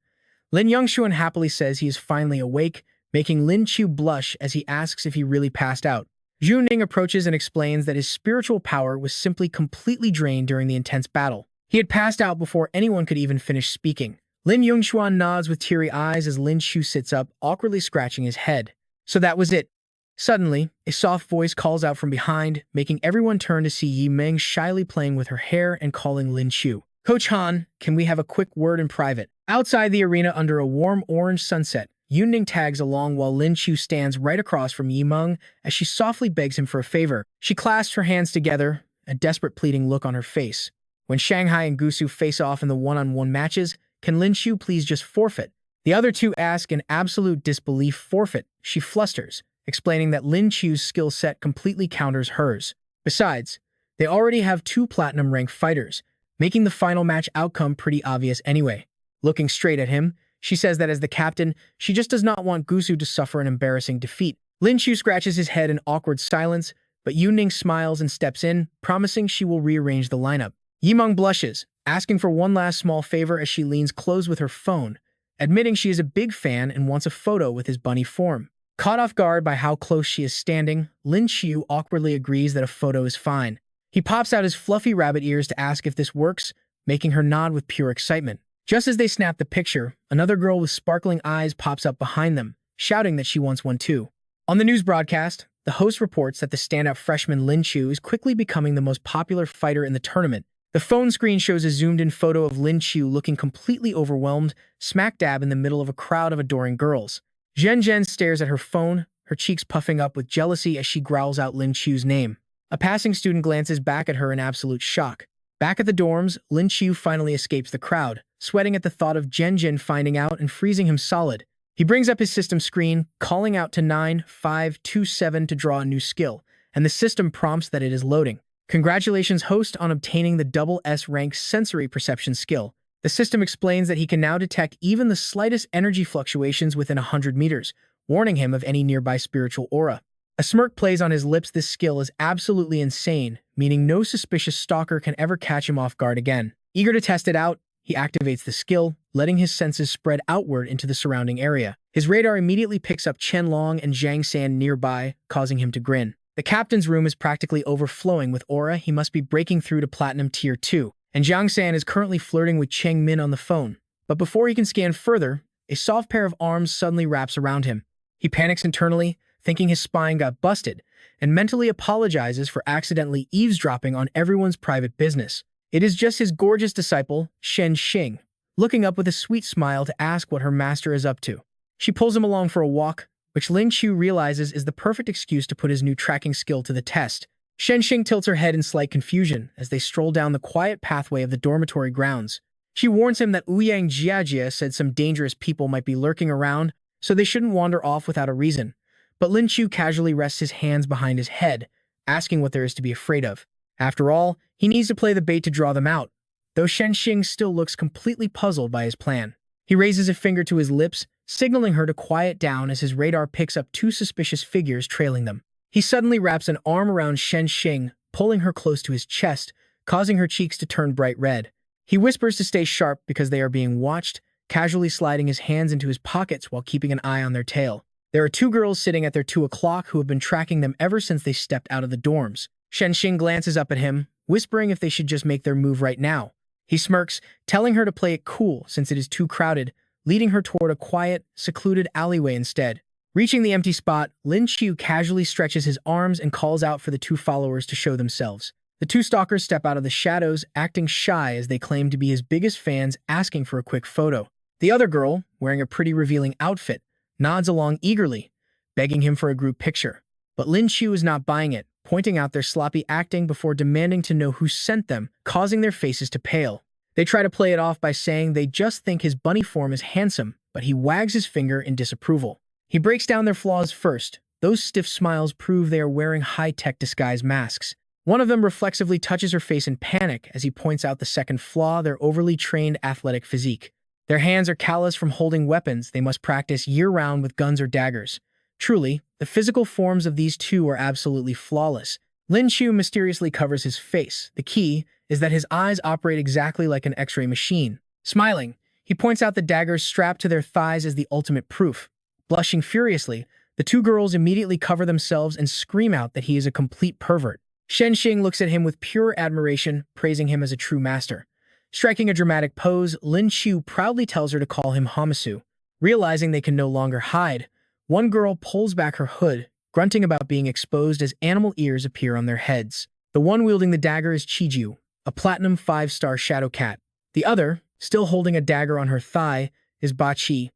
[SPEAKER 1] Lin Yongxuan happily says he is finally awake, making Lin Qiu blush as he asks if he really passed out. Zhu Ning approaches and explains that his spiritual power was simply completely drained during the intense battle. He had passed out before anyone could even finish speaking. Lin Yongxuan nods with teary eyes as Lin Qiu sits up, awkwardly scratching his head. So that was it. Suddenly, a soft voice calls out from behind, making everyone turn to see Yi Meng shyly playing with her hair and calling Lin Qiu. Coach Han, can we have a quick word in private? Outside the arena under a warm orange sunset, Yunning tags along while Lin Qiu stands right across from Yimeng as she softly begs him for a favor. She clasps her hands together, a desperate pleading look on her face. When Shanghai and Gusu face off in the one-on-one matches, can Lin Qiu please just forfeit? The other two ask in absolute disbelief. Forfeit. She flusters, explaining that Lin Qiu's skill set completely counters hers. Besides, they already have two platinum-ranked fighters, making the final match outcome pretty obvious anyway. Looking straight at him, she says that as the captain, she just does not want Gusu to suffer an embarrassing defeat. Lin Qiu scratches his head in awkward silence, but Yuning smiles and steps in, promising she will rearrange the lineup. Yimeng blushes, asking for one last small favor as she leans close with her phone, admitting she is a big fan and wants a photo with his bunny form. Caught off guard by how close she is standing, Lin Qiu awkwardly agrees that a photo is fine. He pops out his fluffy rabbit ears to ask if this works, making her nod with pure excitement. Just as they snap the picture, another girl with sparkling eyes pops up behind them, shouting that she wants one too. On the news broadcast, the host reports that the standout freshman Lin Qiu is quickly becoming the most popular fighter in the tournament. The phone screen shows a zoomed-in photo of Lin Qiu looking completely overwhelmed, smack dab in the middle of a crowd of adoring girls. Zhen Zhen stares at her phone, her cheeks puffing up with jealousy as she growls out Lin Qiu's name. A passing student glances back at her in absolute shock. Back at the dorms, Lin Qiu finally escapes the crowd, sweating at the thought of Zhen Zhen finding out and freezing him solid. He brings up his system screen, calling out to 9527 to draw a new skill, and the system prompts that it is loading. Congratulations, host, on obtaining the double S rank sensory perception skill. The system explains that he can now detect even the slightest energy fluctuations within 100 meters, warning him of any nearby spiritual aura. A smirk plays on his lips. This skill is absolutely insane, meaning no suspicious stalker can ever catch him off guard again. Eager to test it out, he activates the skill, letting his senses spread outward into the surrounding area. His radar immediately picks up Chen Long and Zhang San nearby, causing him to grin. The captain's room is practically overflowing with aura. He must be breaking through to Platinum Tier 2, and Zhang San is currently flirting with Cheng Min on the phone. But before he can scan further, a soft pair of arms suddenly wraps around him. He panics internally, thinking his spine got busted, and mentally apologizes for accidentally eavesdropping on everyone's private business. It is just his gorgeous disciple, Shen Xing, looking up with a sweet smile to ask what her master is up to. She pulls him along for a walk, which Lin Qiu realizes is the perfect excuse to put his new tracking skill to the test. Shen Xing tilts her head in slight confusion as they stroll down the quiet pathway of the dormitory grounds. She warns him that Ouyang Jiajie said some dangerous people might be lurking around, so they shouldn't wander off without a reason. But Lin Qiu casually rests his hands behind his head, asking what there is to be afraid of. After all, he needs to play the bait to draw them out, though Shen Xing still looks completely puzzled by his plan. He raises a finger to his lips, signaling her to quiet down as his radar picks up two suspicious figures trailing them. He suddenly wraps an arm around Shen Xing, pulling her close to his chest, causing her cheeks to turn bright red. He whispers to stay sharp because they are being watched, casually sliding his hands into his pockets while keeping an eye on their tail. There are two girls sitting at their 2 o'clock who have been tracking them ever since they stepped out of the dorms. Shen Xing glances up at him, whispering if they should just make their move right now. He smirks, telling her to play it cool since it is too crowded, leading her toward a quiet, secluded alleyway instead. Reaching the empty spot, Lin Qiu casually stretches his arms and calls out for the two followers to show themselves. The two stalkers step out of the shadows, acting shy as they claim to be his biggest fans, asking for a quick photo. The other girl, wearing a pretty revealing outfit, nods along eagerly, begging him for a group picture. But Lin Qiu is not buying it, pointing out their sloppy acting before demanding to know who sent them, causing their faces to pale. They try to play it off by saying they just think his bunny form is handsome, but he wags his finger in disapproval. He breaks down their flaws first. Those stiff smiles prove they are wearing high-tech disguise masks. One of them reflexively touches her face in panic as he points out the second flaw, their overly trained athletic physique. Their hands are callous from holding weapons they must practice year-round with guns or daggers. Truly, the physical forms of these two are absolutely flawless. Lin Qiu mysteriously covers his face. The key is that his eyes operate exactly like an X-ray machine. Smiling, he points out the daggers strapped to their thighs as the ultimate proof. Blushing furiously, the two girls immediately cover themselves and scream out that he is a complete pervert. Shen Xing looks at him with pure admiration, praising him as a true master. Striking a dramatic pose, Lin Qiu proudly tells her to call him Hamasu. Realizing they can no longer hide, one girl pulls back her hood, grunting about being exposed as animal ears appear on their heads. The one wielding the dagger is Qiju, a platinum 5-star shadow cat. The other, still holding a dagger on her thigh, is Ba Qi,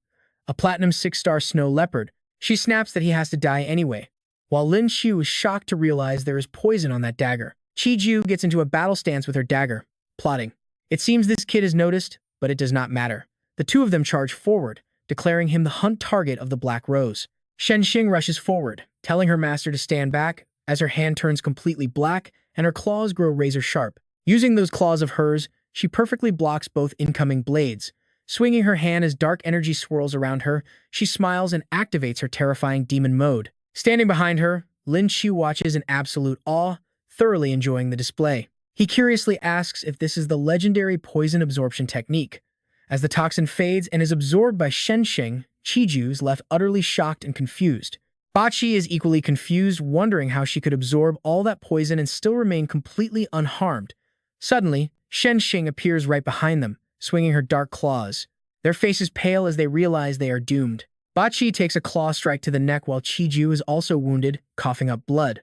[SPEAKER 1] a platinum 6-star snow leopard. She snaps that he has to die anyway, while Lin Qiu is shocked to realize there is poison on that dagger. Qiju gets into a battle stance with her dagger, plotting. It seems this kid is noticed, but it does not matter. The two of them charge forward, declaring him the hunt target of the Black Rose. Shenxing rushes forward, telling her master to stand back, as her hand turns completely black and her claws grow razor-sharp. Using those claws of hers, she perfectly blocks both incoming blades. Swinging her hand as dark energy swirls around her, she smiles and activates her terrifying demon mode. Standing behind her, Lin Qiu watches in absolute awe, thoroughly enjoying the display. He curiously asks if this is the legendary poison absorption technique. As the toxin fades and is absorbed by Shenxing, Qiju is left utterly shocked and confused. Bachi is equally confused, wondering how she could absorb all that poison and still remain completely unharmed. Suddenly, Shenxing appears right behind them, swinging her dark claws. Their faces pale as they realize they are doomed. Bachi takes a claw strike to the neck while Qiju is also wounded, coughing up blood.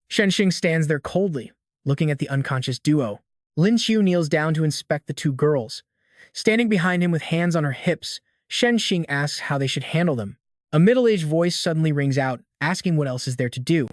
[SPEAKER 1] Shenxing stands there coldly, looking at the unconscious duo. Lin Qiu kneels down to inspect the two girls. Standing behind him with hands on her hips, Shenxing asks how they should handle them. A middle-aged voice suddenly rings out, asking what else is there to do.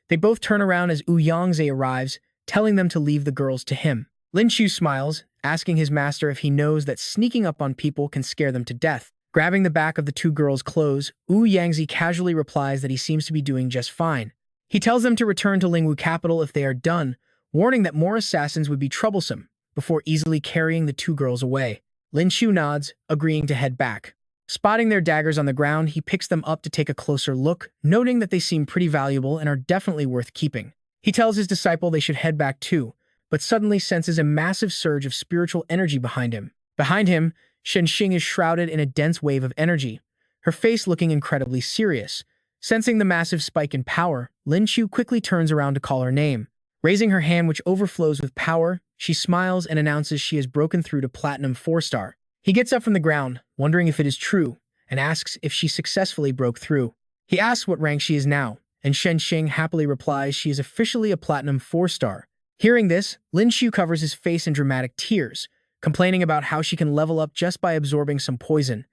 [SPEAKER 1] They both turn around as Wu Yangze arrives, telling them to leave the girls to him. Lin Qiu smiles, asking his master if he knows that sneaking up on people can scare them to death. Grabbing the back of the two girls' clothes, Wu Yangze casually replies that he seems to be doing just fine. He tells them to return to Lingwu capital if they are done, warning that more assassins would be troublesome, before easily carrying the two girls away. Lin Qiu nods, agreeing to head back. Spotting their daggers on the ground, he picks them up to take a closer look, noting that they seem pretty valuable and are definitely worth keeping. He tells his disciple they should head back too, but suddenly senses a massive surge of spiritual energy behind him. Behind him, Shenxing is shrouded in a dense wave of energy, her face looking incredibly serious. Sensing the massive spike in power, Lin Qiu quickly turns around to call her name. Raising her hand, which overflows with power, she smiles and announces she has broken through to Platinum 4-star. He gets up from the ground, wondering if it is true, and asks if she successfully broke through. He asks what rank she is now, and Shenxing happily replies she is officially a Platinum 4-star. Hearing this, Lin Qiu covers his face in dramatic tears, complaining about how she can level up just by absorbing some poison.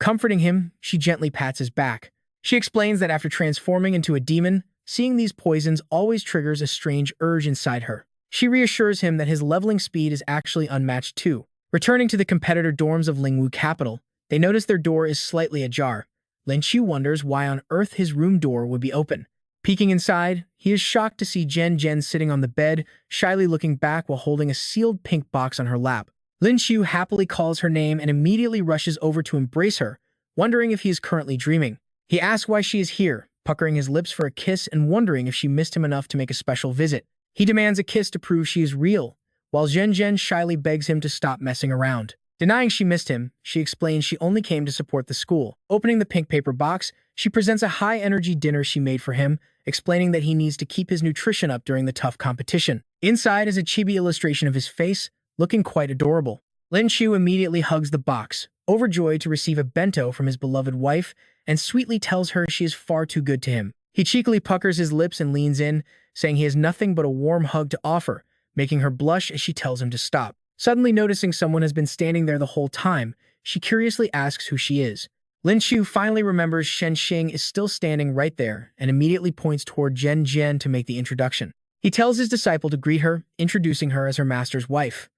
[SPEAKER 1] Comforting him, she gently pats his back. She explains that after transforming into a demon, seeing these poisons always triggers a strange urge inside her. She reassures him that his leveling speed is actually unmatched too. Returning to the competitor dorms of Lingwu capital, they notice their door is slightly ajar. Lin Qiu wonders why on earth his room door would be open. Peeking inside, he is shocked to see Zhen sitting on the bed, shyly looking back while holding a sealed pink box on her lap. Lin Qiu happily calls her name and immediately rushes over to embrace her, wondering if he is currently dreaming. He asks why she is here, puckering his lips for a kiss and wondering if she missed him enough to make a special visit. He demands a kiss to prove she is real, while Zhen shyly begs him to stop messing around. Denying she missed him, she explains she only came to support the school. Opening the pink paper box, she presents a high-energy dinner she made for him, explaining that he needs to keep his nutrition up during the tough competition. Inside is a chibi illustration of his face, looking quite adorable. Lin Qiu immediately hugs the box, overjoyed to receive a bento from his beloved wife, and sweetly tells her she is far too good to him. He cheekily puckers his lips and leans in, saying he has nothing but a warm hug to offer, making her blush as she tells him to stop. Suddenly noticing someone has been standing there the whole time, she curiously asks who she is. Lin Qiu finally remembers Shenxing is still standing right there and immediately points toward Zhen to make the introduction. He tells his disciple to greet her, introducing her as her master's wife.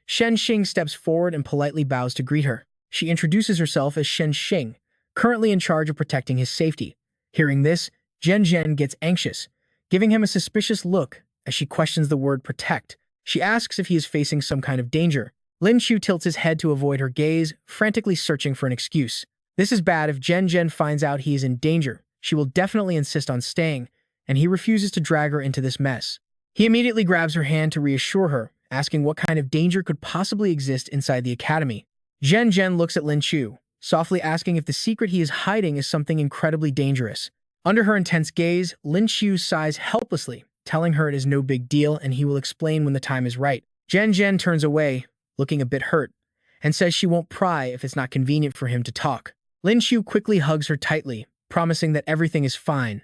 [SPEAKER 1] Shenxing steps forward and politely bows to greet her. She introduces herself as Shenxing, currently in charge of protecting his safety. Hearing this, Zhen gets anxious, giving him a suspicious look as she questions the word protect. She asks if he is facing some kind of danger. Lin Qiu tilts his head to avoid her gaze, frantically searching for an excuse. This is bad. If Zhen finds out he is in danger, she will definitely insist on staying, and he refuses to drag her into this mess. He immediately grabs her hand to reassure her, asking what kind of danger could possibly exist inside the academy. Zhen looks at Lin Qiu, softly asking if the secret he is hiding is something incredibly dangerous. Under her intense gaze, Lin Qiu sighs helplessly, telling her it is no big deal and he will explain when the time is right. Zhen turns away, looking a bit hurt, and says she won't pry if it's not convenient for him to talk. Lin Qiu quickly hugs her tightly, promising that everything is fine.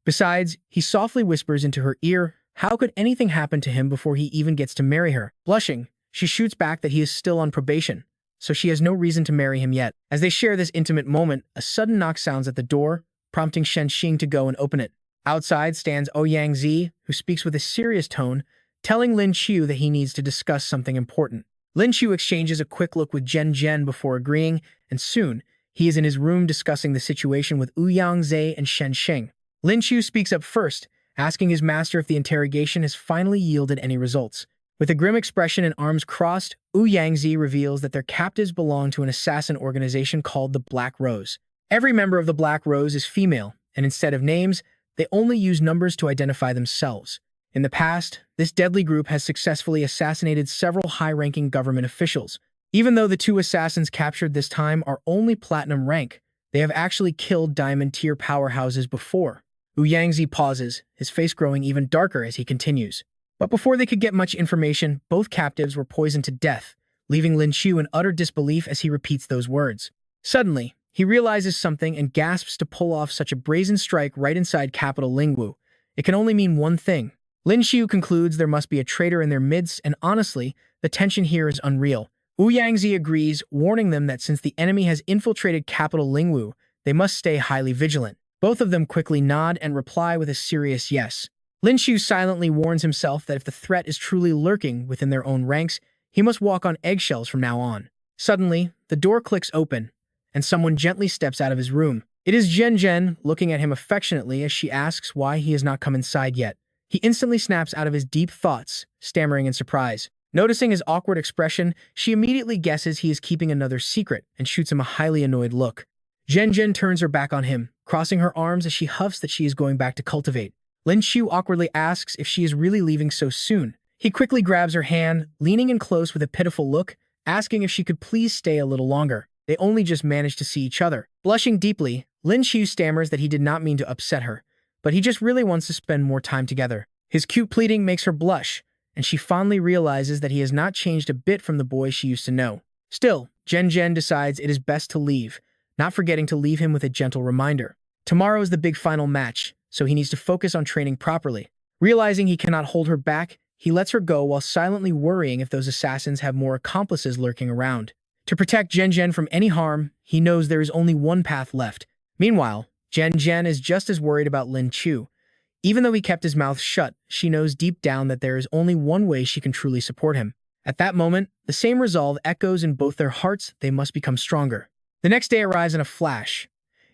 [SPEAKER 1] Besides, he softly whispers into her ear, how could anything happen to him before he even gets to marry her? Blushing, she shoots back that he is still on probation, so she has no reason to marry him yet. As they share this intimate moment, a sudden knock sounds at the door, prompting Shen Xing to go and open it. Outside stands Ouyang Zi, who speaks with a serious tone, telling Lin Qiu that he needs to discuss something important. Lin Qiu exchanges a quick look with Zhen Zhen before agreeing, and soon, he is in his room discussing the situation with Ouyang Zi and Shen Xing. Lin Qiu speaks up first, asking his master if the interrogation has finally yielded any results. With a grim expression and arms crossed, Ouyang Zi reveals that their captives belong to an assassin organization called the Black Rose. Every member of the Black Rose is female, and instead of names, they only use numbers to identify themselves. In the past, this deadly group has successfully assassinated several high-ranking government officials. Even though the two assassins captured this time are only platinum rank, they have actually killed diamond-tier powerhouses before. Ouyang Zi pauses, his face growing even darker as he continues. But before they could get much information, both captives were poisoned to death, leaving Lin Qiu in utter disbelief as he repeats those words. Suddenly, he realizes something and gasps to pull off such a brazen strike right inside capital Lingwu. It can only mean one thing. Lin Qiu concludes there must be a traitor in their midst, and honestly, the tension here is unreal. Ouyang Zi agrees, warning them that since the enemy has infiltrated capital Lingwu, they must stay highly vigilant. Both of them quickly nod and reply with a serious yes. Lin Qiu silently warns himself that if the threat is truly lurking within their own ranks, he must walk on eggshells from now on. Suddenly, the door clicks open, and someone gently steps out of his room. It is Zhen Zhen, looking at him affectionately as she asks why he has not come inside yet. He instantly snaps out of his deep thoughts, stammering in surprise. Noticing his awkward expression, she immediately guesses he is keeping another secret and shoots him a highly annoyed look. Zhen Zhen turns her back on him, crossing her arms as she huffs that she is going back to cultivate. Lin Qiu awkwardly asks if she is really leaving so soon. He quickly grabs her hand, leaning in close with a pitiful look, asking if she could please stay a little longer. They only just managed to see each other. Blushing deeply, Lin Qiu stammers that he did not mean to upset her, but he just really wants to spend more time together. His cute pleading makes her blush, and she fondly realizes that he has not changed a bit from the boy she used to know. Still, Zhen Zhen decides it is best to leave, not forgetting to leave him with a gentle reminder. Tomorrow is the big final match, so he needs to focus on training properly. Realizing he cannot hold her back, he lets her go while silently worrying if those assassins have more accomplices lurking around. To protect Zhen Zhen from any harm, he knows there is only one path left. Meanwhile, Zhen Zhen is just as worried about Lin Qiu. Even though he kept his mouth shut, she knows deep down that there is only one way she can truly support him. At that moment, the same resolve echoes in both their hearts. They must become stronger. The next day arrives in a flash.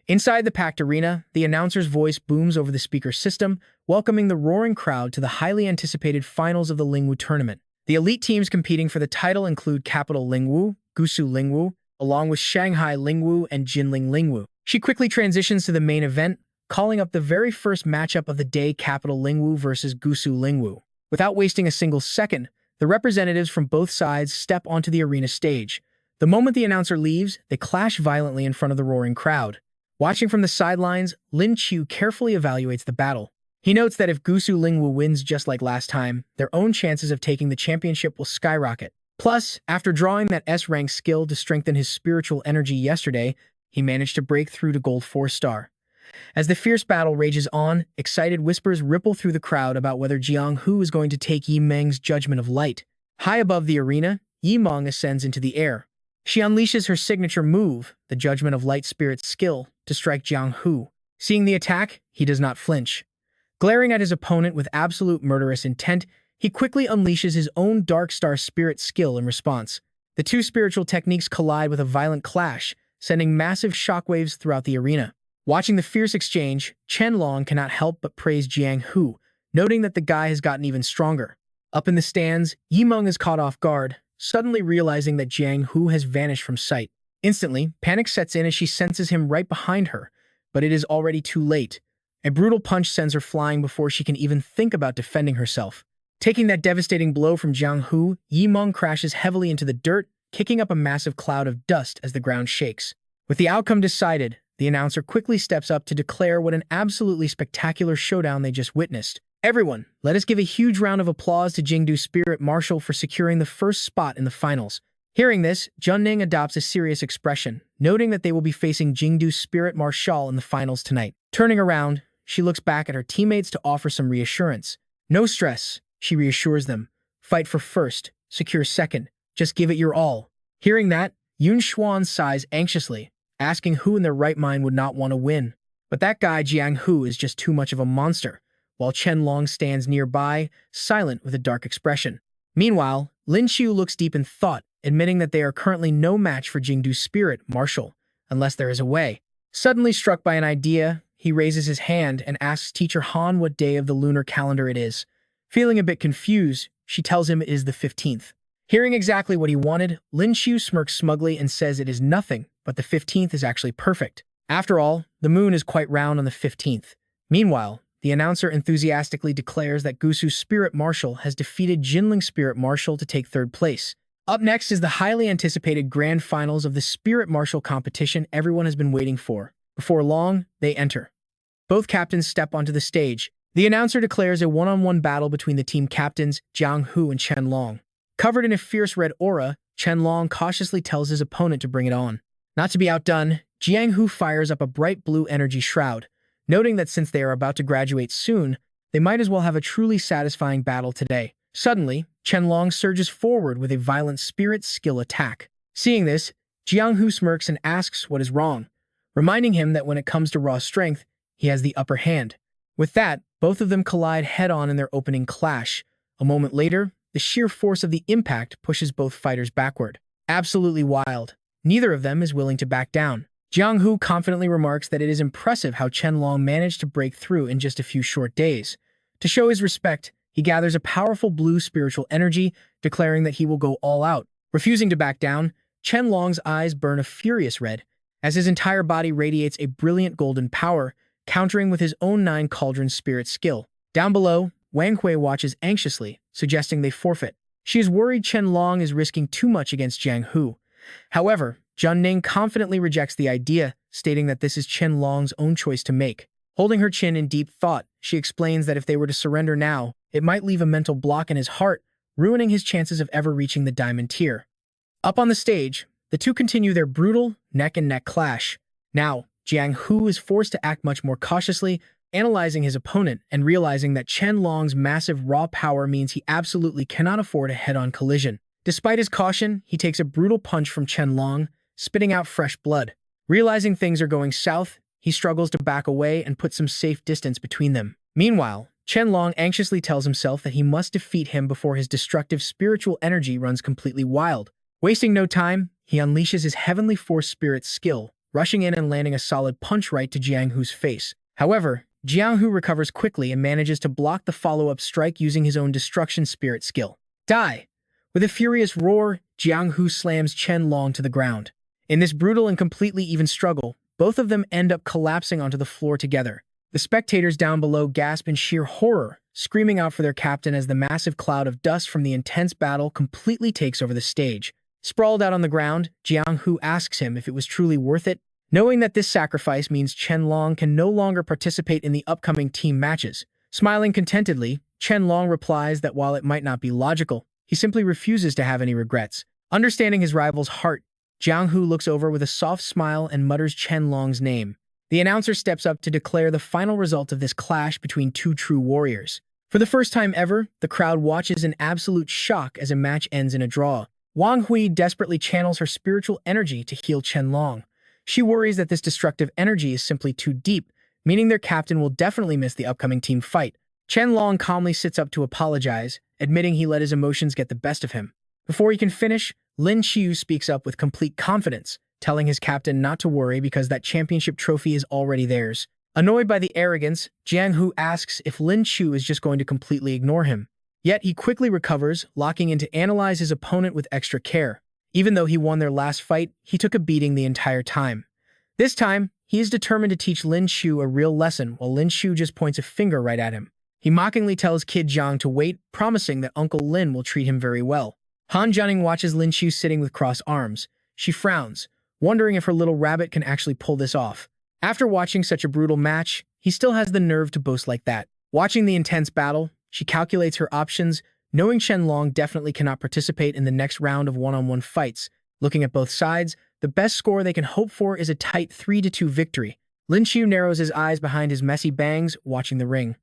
[SPEAKER 1] Inside the packed arena, the announcer's voice booms over the speaker system, welcoming the roaring crowd to the highly anticipated finals of the Lingwu tournament. The elite teams competing for the title include Capital Lingwu, Gusu Lingwu, along with Shanghai Lingwu and Jinling Lingwu. She quickly transitions to the main event, calling up the very first matchup of the day, Capital Lingwu versus Gusu Lingwu. Without wasting a single second, the representatives from both sides step onto the arena stage. The moment the announcer leaves, they clash violently in front of the roaring crowd. Watching from the sidelines, Lin Qiu carefully evaluates the battle. He notes that if Gusu Lingwu wins just like last time, their own chances of taking the championship will skyrocket. Plus, after drawing that S-rank skill to strengthen his spiritual energy yesterday, he managed to break through to Gold 4-star. As the fierce battle rages on, excited whispers ripple through the crowd about whether Jiang Hu is going to take Yi Meng's Judgment of Light. High above the arena, Yi Meng ascends into the air. She unleashes her signature move, the Judgment of Light Spirit skill, to strike Jiang Hu. Seeing the attack, he does not flinch. Glaring at his opponent with absolute murderous intent, he quickly unleashes his own Dark Star Spirit skill in response. The two spiritual techniques collide with a violent clash, sending massive shockwaves throughout the arena. Watching the fierce exchange, Chen Long cannot help but praise Jiang Hu, noting that the guy has gotten even stronger. Up in the stands, Yi Meng is caught off guard, suddenly realizing that Jiang Hu has vanished from sight. Instantly, panic sets in as she senses him right behind her, but it is already too late. A brutal punch sends her flying before she can even think about defending herself. Taking that devastating blow from Jiang Hu, Yi Meng crashes heavily into the dirt, kicking up a massive cloud of dust as the ground shakes. With the outcome decided, the announcer quickly steps up to declare what an absolutely spectacular showdown they just witnessed. Everyone, let us give a huge round of applause to Jingdu Spirit Marshal for securing the first spot in the finals. Hearing this, Junning adopts a serious expression, noting that they will be facing Jingdu Spirit Marshal in the finals tonight. Turning around, she looks back at her teammates to offer some reassurance. No stress, she reassures them. Fight for first, secure second, just give it your all. Hearing that, Yun Xuan sighs anxiously, asking who in their right mind would not want to win. But that guy Jiang Hu is just too much of a monster, while Chen Long stands nearby, silent with a dark expression. Meanwhile, Lin Qiu looks deep in thought, admitting that they are currently no match for Jingdu's spirit marshal, unless there is a way. Suddenly struck by an idea, he raises his hand and asks Teacher Han what day of the lunar calendar it is. Feeling a bit confused, she tells him it is the 15th. Hearing exactly what he wanted, Lin Qiu smirks smugly and says it is nothing, but the 15th is actually perfect. After all, the moon is quite round on the 15th. Meanwhile, the announcer enthusiastically declares that Gusu's spirit marshal has defeated Jinling's spirit marshal to take third place. Up next is the highly anticipated grand finals of the spirit marshal competition everyone has been waiting for. Before long, they enter. Both captains step onto the stage. The announcer declares a one-on-one battle between the team captains Jiang Hu and Chen Long. Covered in a fierce red aura, Chen Long cautiously tells his opponent to bring it on. Not to be outdone, Jiang Hu fires up a bright blue energy shroud, noting that since they are about to graduate soon, they might as well have a truly satisfying battle today. Suddenly, Chen Long surges forward with a violent spirit skill attack. Seeing this, Jiang Hu smirks and asks what is wrong, reminding him that when it comes to raw strength, he has the upper hand. With that, both of them collide head-on in their opening clash. A moment later, the sheer force of the impact pushes both fighters backward. Absolutely wild. Neither of them is willing to back down. Jiang Hu confidently remarks that it is impressive how Chen Long managed to break through in just a few short days. To show his respect, he gathers a powerful blue spiritual energy, declaring that he will go all out. Refusing to back down, Chen Long's eyes burn a furious red, as his entire body radiates a brilliant golden power, countering with his own 9 cauldron spirit skill. Down below, Wang Hui watches anxiously, suggesting they forfeit. She is worried Chen Long is risking too much against Jiang Hu. However, Zhang Ning confidently rejects the idea, stating that this is Chen Long's own choice to make. Holding her chin in deep thought, she explains that if they were to surrender now, it might leave a mental block in his heart, ruining his chances of ever reaching the diamond tier. Up on the stage, the two continue their brutal, neck-and-neck clash. Now, Jiang Hu is forced to act much more cautiously, analyzing his opponent and realizing that Chen Long's massive raw power means he absolutely cannot afford a head-on collision. Despite his caution, he takes a brutal punch from Chen Long, spitting out fresh blood. Realizing things are going south, he struggles to back away and put some safe distance between them. Meanwhile, Chen Long anxiously tells himself that he must defeat him before his destructive spiritual energy runs completely wild. Wasting no time, he unleashes his Heavenly Force Spirit skill, rushing in and landing a solid punch right to Jiang Hu's face. However, Jiang Hu recovers quickly and manages to block the follow-up strike using his own Destruction Spirit skill. Die! With a furious roar, Jiang Hu slams Chen Long to the ground. In this brutal and completely even struggle, both of them end up collapsing onto the floor together. The spectators down below gasp in sheer horror, screaming out for their captain as the massive cloud of dust from the intense battle completely takes over the stage. Sprawled out on the ground, Jiang Hu asks him if it was truly worth it, knowing that this sacrifice means Chen Long can no longer participate in the upcoming team matches. Smiling contentedly, Chen Long replies that while it might not be logical, he simply refuses to have any regrets. Understanding his rival's heart, Jiang Hu looks over with a soft smile and mutters Chen Long's name. The announcer steps up to declare the final result of this clash between two true warriors. For the first time ever, the crowd watches in absolute shock as a match ends in a draw. Wang Hui desperately channels her spiritual energy to heal Chen Long. She worries that this destructive energy is simply too deep, meaning their captain will definitely miss the upcoming team fight. Chen Long calmly sits up to apologize, admitting he let his emotions get the best of him. Before he can finish, Lin Qiu speaks up with complete confidence, telling his captain not to worry because that championship trophy is already theirs. Annoyed by the arrogance, Jiang Hu asks if Lin Qiu is just going to completely ignore him. Yet he quickly recovers, locking in to analyze his opponent with extra care. Even though he won their last fight, he took a beating the entire time. This time, he is determined to teach Lin Qiu a real lesson while Lin Qiu just points a finger right at him. He mockingly tells Kid Zhang to wait, promising that Uncle Lin will treat him very well. Han Jianing watches Lin Qiu sitting with crossed arms. She frowns, wondering if her little rabbit can actually pull this off. After watching such a brutal match, he still has the nerve to boast like that. Watching the intense battle, she calculates her options, knowing Chen Long definitely cannot participate in the next round of one-on-one fights. Looking at both sides, the best score they can hope for is a tight 3-2 victory. Lin Qiu narrows his eyes behind his messy bangs, watching the ring.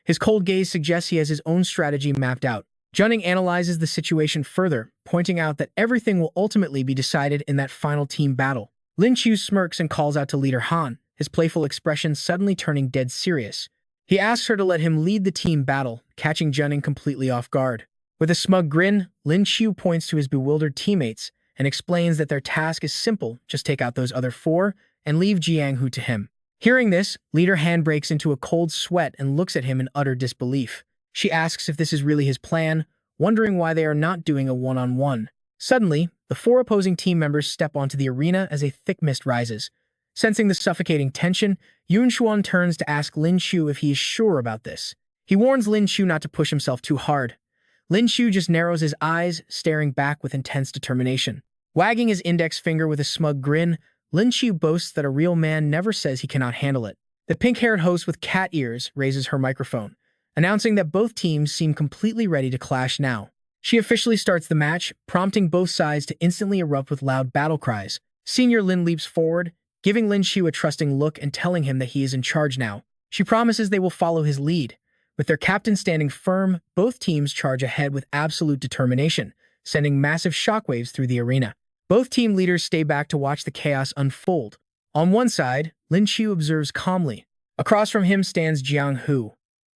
[SPEAKER 1] His cold gaze suggests he has his own strategy mapped out. Junning analyzes the situation further, pointing out that everything will ultimately be decided in that final team battle. Lin Qiu smirks and calls out to Leader Han, his playful expression suddenly turning dead serious. He asks her to let him lead the team battle, catching Junning completely off guard. With a smug grin, Lin Qiu points to his bewildered teammates and explains that their task is simple, just take out those other four and leave Jianghu to him. Hearing this, Leader Han breaks into a cold sweat and looks at him in utter disbelief. She asks if this is really his plan, wondering why they are not doing a one-on-one. Suddenly, the four opposing team members step onto the arena as a thick mist rises. Sensing the suffocating tension, Yun Xuan turns to ask Lin Qiu if he is sure about this. He warns Lin Qiu not to push himself too hard. Lin Qiu just narrows his eyes, staring back with intense determination. Wagging his index finger with a smug grin, Lin Qiu boasts that a real man never says he cannot handle it. The pink-haired host with cat ears raises her microphone, announcing that both teams seem completely ready to clash now. She officially starts the match, prompting both sides to instantly erupt with loud battle cries. Senior Lin leaps forward, giving Lin Qiu a trusting look and telling him that he is in charge now. She promises they will follow his lead. With their captain standing firm, both teams charge ahead with absolute determination, sending massive shockwaves through the arena. Both team leaders stay back to watch the chaos unfold. On one side, Lin Qiu observes calmly. Across from him stands Jianghu.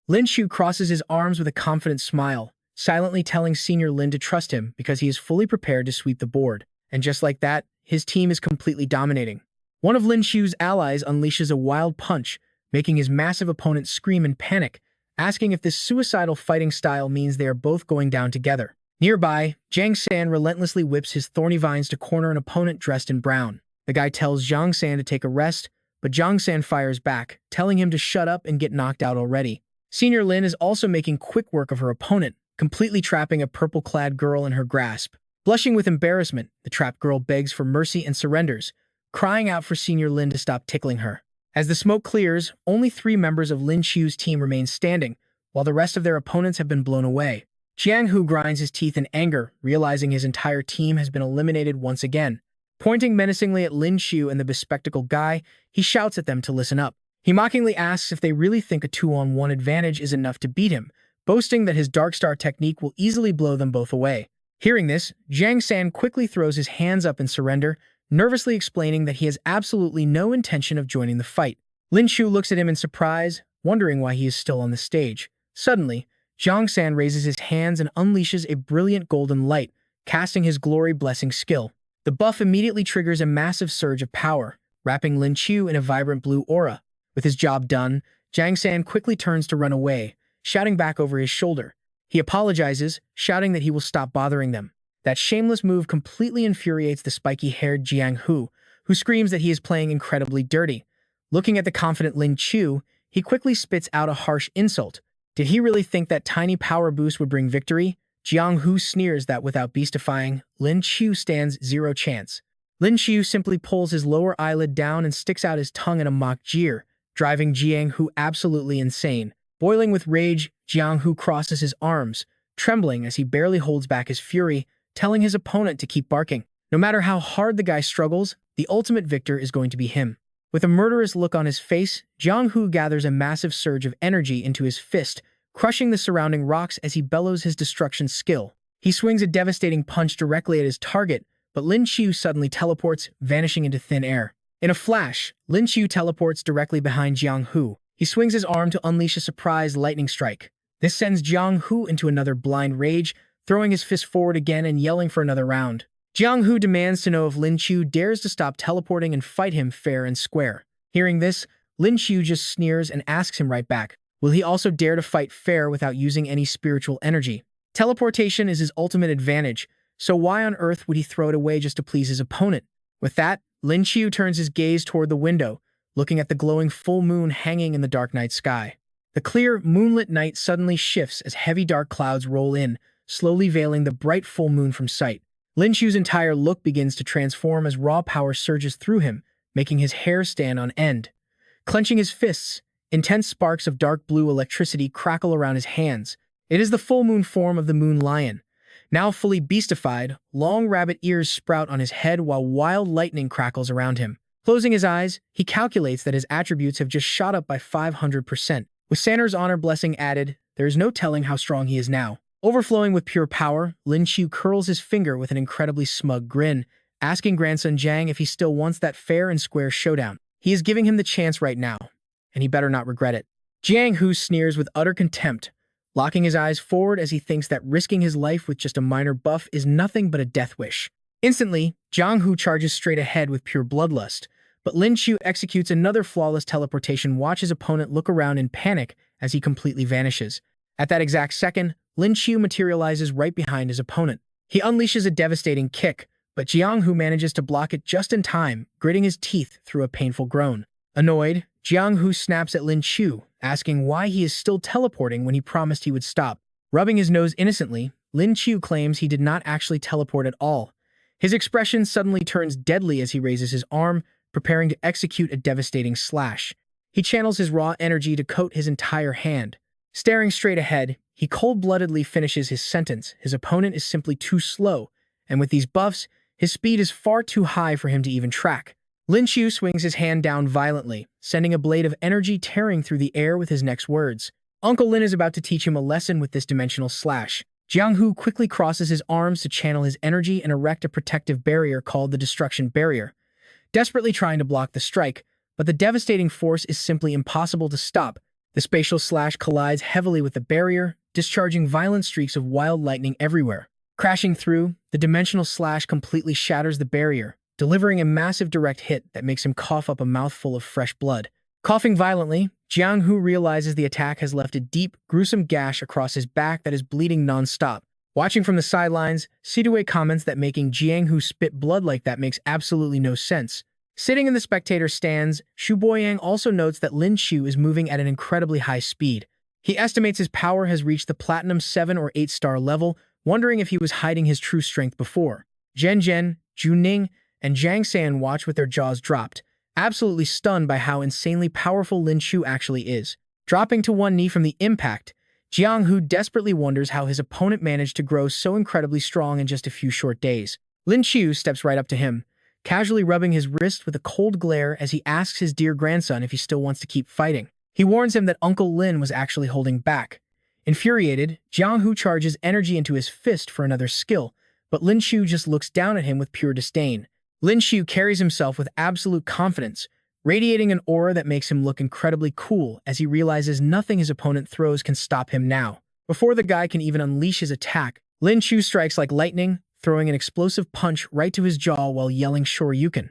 [SPEAKER 1] Lin Qiu crosses his arms with a confident smile, silently telling Senior Lin to trust him because he is fully prepared to sweep the board. And just like that, his team is completely dominating. One of Lin Qiu's allies unleashes a wild punch, making his massive opponent scream in panic, asking if this suicidal fighting style means they are both going down together. Nearby, Zhang San relentlessly whips his thorny vines to corner an opponent dressed in brown. The guy tells Zhang San to take a rest, but Zhang San fires back, telling him to shut up and get knocked out already. Senior Lin is also making quick work of her opponent, completely trapping a purple-clad girl in her grasp. Blushing with embarrassment, the trapped girl begs for mercy and surrenders, crying out for Senior Lin to stop tickling her. As the smoke clears, only 3 members of Lin Qiu's team remain standing, while the rest of their opponents have been blown away. Jianghu grinds his teeth in anger, realizing his entire team has been eliminated once again. Pointing menacingly at Lin Qiu and the bespectacled guy, he shouts at them to listen up. He mockingly asks if they really think a 2-on-1 advantage is enough to beat him, boasting that his Dark Star technique will easily blow them both away. Hearing this, Zhang San quickly throws his hands up in surrender, nervously explaining that he has absolutely no intention of joining the fight. Lin Qiu looks at him in surprise, wondering why he is still on the stage. Suddenly, Zhang San raises his hands and unleashes a brilliant golden light, casting his glory blessing skill. The buff immediately triggers a massive surge of power, wrapping Lin Qiu in a vibrant blue aura. With his job done, Zhang San quickly turns to run away, shouting back over his shoulder. He apologizes, shouting that he will stop bothering them. That shameless move completely infuriates the spiky-haired Jianghu, who screams that he is playing incredibly dirty. Looking at the confident Lin Qiu, he quickly spits out a harsh insult. Did he really think that tiny power boost would bring victory? Jianghu sneers that without beastifying, Lin Qiu stands 0 chance. Lin Qiu simply pulls his lower eyelid down and sticks out his tongue in a mock jeer, driving Jianghu absolutely insane. Boiling with rage, Jianghu crosses his arms, trembling as he barely holds back his fury, telling his opponent to keep barking. No matter how hard the guy struggles, the ultimate victor is going to be him. With a murderous look on his face, Jianghu gathers a massive surge of energy into his fist, crushing the surrounding rocks as he bellows his destruction skill. He swings a devastating punch directly at his target, but Lin Qiu suddenly teleports, vanishing into thin air. In a flash, Lin Qiu teleports directly behind Jianghu. He swings his arm to unleash a surprise lightning strike. This sends Jianghu into another blind rage, throwing his fist forward again and yelling for another round. Jianghu demands to know if Lin Qiu dares to stop teleporting and fight him fair and square. Hearing this, Lin Qiu just sneers and asks him right back, will he also dare to fight fair without using any spiritual energy? Teleportation is his ultimate advantage, so why on earth would he throw it away just to please his opponent? With that, Lin Qiu turns his gaze toward the window, looking at the glowing full moon hanging in the dark night sky. The clear, moonlit night suddenly shifts as heavy dark clouds roll in, slowly veiling the bright full moon from sight. Lin Qiu's entire look begins to transform as raw power surges through him, making his hair stand on end. Clenching his fists, intense sparks of dark blue electricity crackle around his hands. It is the full moon form of the moon lion. Now fully beastified, long rabbit ears sprout on his head while wild lightning crackles around him. Closing his eyes, he calculates that his attributes have just shot up by 500%. With Sanner's honor blessing added, there is no telling how strong he is now. Overflowing with pure power, Lin Qiu curls his finger with an incredibly smug grin, asking grandson Jiang if he still wants that fair and square showdown. He is giving him the chance right now, and he better not regret it. Jiang Hu sneers with utter contempt, locking his eyes forward as he thinks that risking his life with just a minor buff is nothing but a death wish. Instantly, Jiang Hu charges straight ahead with pure bloodlust, but Lin Qiu executes another flawless teleportation. Watch his opponent look around in panic as he completely vanishes. At that exact second, Lin Qiu materializes right behind his opponent. He unleashes a devastating kick, but Jiang Hu manages to block it just in time, gritting his teeth through a painful groan. Annoyed, Jiang Hu snaps at Lin Qiu, asking why he is still teleporting when he promised he would stop. Rubbing his nose innocently, Lin Qiu claims he did not actually teleport at all. His expression suddenly turns deadly as he raises his arm, preparing to execute a devastating slash. He channels his raw energy to coat his entire hand. Staring straight ahead, he cold-bloodedly finishes his sentence. His opponent is simply too slow, and with these buffs, his speed is far too high for him to even track. Lin Qiu swings his hand down violently, sending a blade of energy tearing through the air with his next words. Uncle Lin is about to teach him a lesson with this dimensional slash. Jiang Hu quickly crosses his arms to channel his energy and erect a protective barrier called the Destruction Barrier, desperately trying to block the strike, but the devastating force is simply impossible to stop. The spatial slash collides heavily with the barrier, discharging violent streaks of wild lightning everywhere. Crashing through, the dimensional slash completely shatters the barrier, delivering a massive direct hit that makes him cough up a mouthful of fresh blood. Coughing violently, Jiang Hu realizes the attack has left a deep, gruesome gash across his back that is bleeding non-stop. Watching from the sidelines, Sidue comments that making Jiang Hu spit blood like that makes absolutely no sense. Sitting in the spectator stands, Shu Boyang also notes that Lin Qiu is moving at an incredibly high speed. He estimates his power has reached the platinum 7 or 8 star level, wondering if he was hiding his true strength before. Zhen Zhen, Zhu Ning, and Zhang San watch with their jaws dropped, absolutely stunned by how insanely powerful Lin Qiu actually is. Dropping to one knee from the impact, Jiang Hu desperately wonders how his opponent managed to grow so incredibly strong in just a few short days. Lin Qiu steps right up to him, casually rubbing his wrist with a cold glare as he asks his dear grandson if he still wants to keep fighting. He warns him that Uncle Lin was actually holding back. Infuriated, Jiang Hu charges energy into his fist for another skill, but Lin Qiu just looks down at him with pure disdain. Lin Qiu carries himself with absolute confidence, radiating an aura that makes him look incredibly cool as he realizes nothing his opponent throws can stop him now. Before the guy can even unleash his attack, Lin Qiu strikes like lightning, throwing an explosive punch right to his jaw while yelling Shoryuken.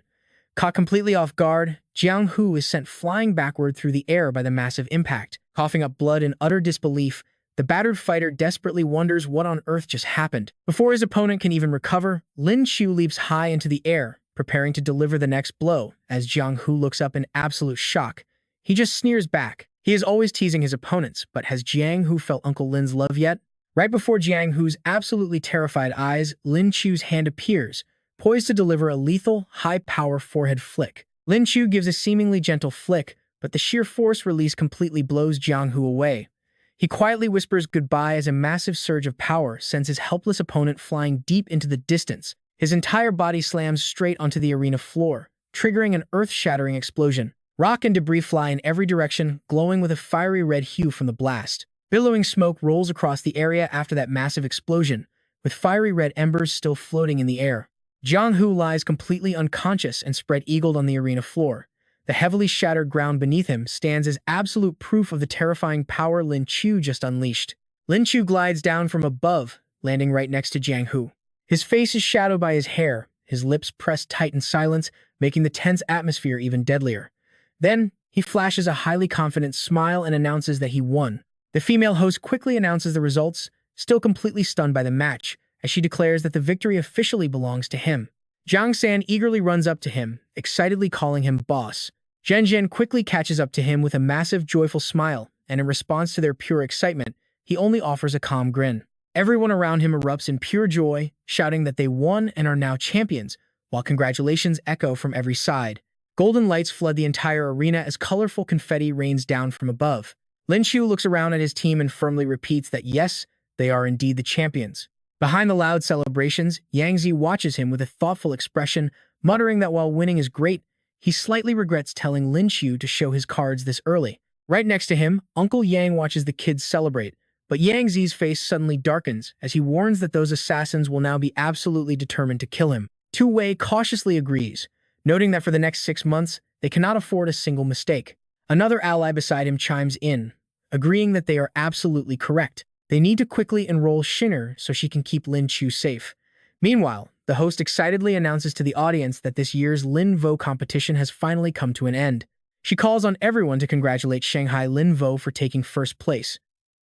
[SPEAKER 1] Caught completely off guard, Jiang Hu is sent flying backward through the air by the massive impact. Coughing up blood in utter disbelief, the battered fighter desperately wonders what on earth just happened. Before his opponent can even recover, Lin Qiu leaps high into the air, preparing to deliver the next blow. As Jiang Hu looks up in absolute shock, he just sneers back. He is always teasing his opponents, but has Jiang Hu felt Uncle Lin's love yet? Right before Jiang Hu's absolutely terrified eyes, Lin Qiu's hand appears, poised to deliver a lethal, high-power forehead flick. Lin Qiu gives a seemingly gentle flick, but the sheer force release completely blows Jiang Hu away. He quietly whispers goodbye as a massive surge of power sends his helpless opponent flying deep into the distance. His entire body slams straight onto the arena floor, triggering an earth-shattering explosion. Rock and debris fly in every direction, glowing with a fiery red hue from the blast. Billowing smoke rolls across the area after that massive explosion, with fiery red embers still floating in the air. Jiang Hu lies completely unconscious and spread-eagled on the arena floor. The heavily shattered ground beneath him stands as absolute proof of the terrifying power Lin Qiu just unleashed. Lin Qiu glides down from above, landing right next to Jiang Hu. His face is shadowed by his hair, his lips pressed tight in silence, making the tense atmosphere even deadlier. Then, he flashes a highly confident smile and announces that he won. The female host quickly announces the results, still completely stunned by the match, as she declares that the victory officially belongs to him. Zhang San eagerly runs up to him, excitedly calling him boss. Zhen Zhen quickly catches up to him with a massive, joyful smile, and in response to their pure excitement, he only offers a calm grin. Everyone around him erupts in pure joy, shouting that they won and are now champions, while congratulations echo from every side. Golden lights flood the entire arena as colorful confetti rains down from above. Lin Qiu looks around at his team and firmly repeats that yes, they are indeed the champions. Behind the loud celebrations, Yang Zi watches him with a thoughtful expression, muttering that while winning is great, he slightly regrets telling Lin Qiu to show his cards this early. Right next to him, Uncle Yang watches the kids celebrate, But Yang Zi's face suddenly darkens as he warns that those assassins will now be absolutely determined to kill him. Tu Wei cautiously agrees, noting that for the next 6 months, they cannot afford a single mistake. Another ally beside him chimes in, agreeing that they are absolutely correct. They need to quickly enroll Shinner so she can keep Lin Qiu safe. Meanwhile, the host excitedly announces to the audience that this year's Lin Vo competition has finally come to an end. She calls on everyone to congratulate Shanghai Lin Vo for taking first place.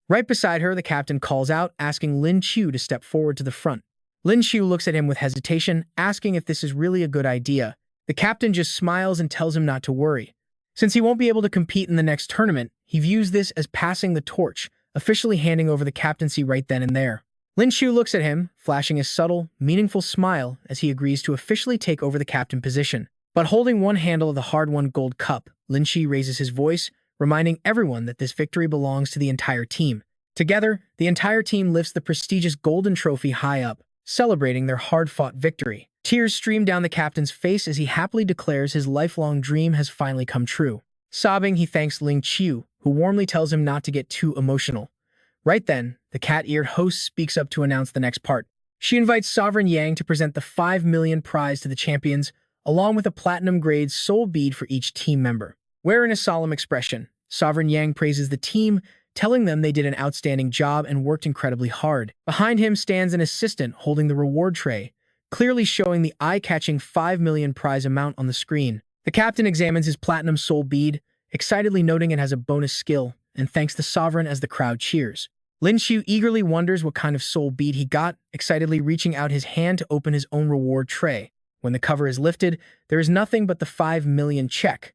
[SPEAKER 1] Right beside her, the captain calls out, asking Lin Qiu to step forward to the front. Lin Qiu looks at him with hesitation, asking if this is really a good idea. The captain just smiles and tells him not to worry. Since he won't be able to compete in the next tournament, he views this as passing the torch, officially handing over the captaincy right then and there. Lin Qiu looks at him, flashing a subtle, meaningful smile as he agrees to officially take over the captain position. But holding one handle of the hard-won gold cup, Lin Qiu raises his voice, reminding everyone that this victory belongs to the entire team. Together, the entire team lifts the prestigious golden trophy high up, celebrating their hard-fought victory. Tears stream down the captain's face as he happily declares his lifelong dream has finally come true. Sobbing, he thanks Lin Qiu, who warmly tells him not to get too emotional. Right then, the cat-eared host speaks up to announce the next part. She invites Sovereign Yang to present the 5 million prize to the champions, along with a platinum-grade soul bead for each team member. Wearing a solemn expression, Sovereign Yang praises the team, telling them they did an outstanding job and worked incredibly hard. Behind him stands an assistant holding the reward tray, clearly showing the eye-catching 5 million prize amount on the screen. The captain examines his platinum soul bead, excitedly noting it has a bonus skill, and thanks the sovereign as the crowd cheers. Lin Qiu eagerly wonders what kind of soul bead he got, excitedly reaching out his hand to open his own reward tray. When the cover is lifted, there is nothing but the 5 million check.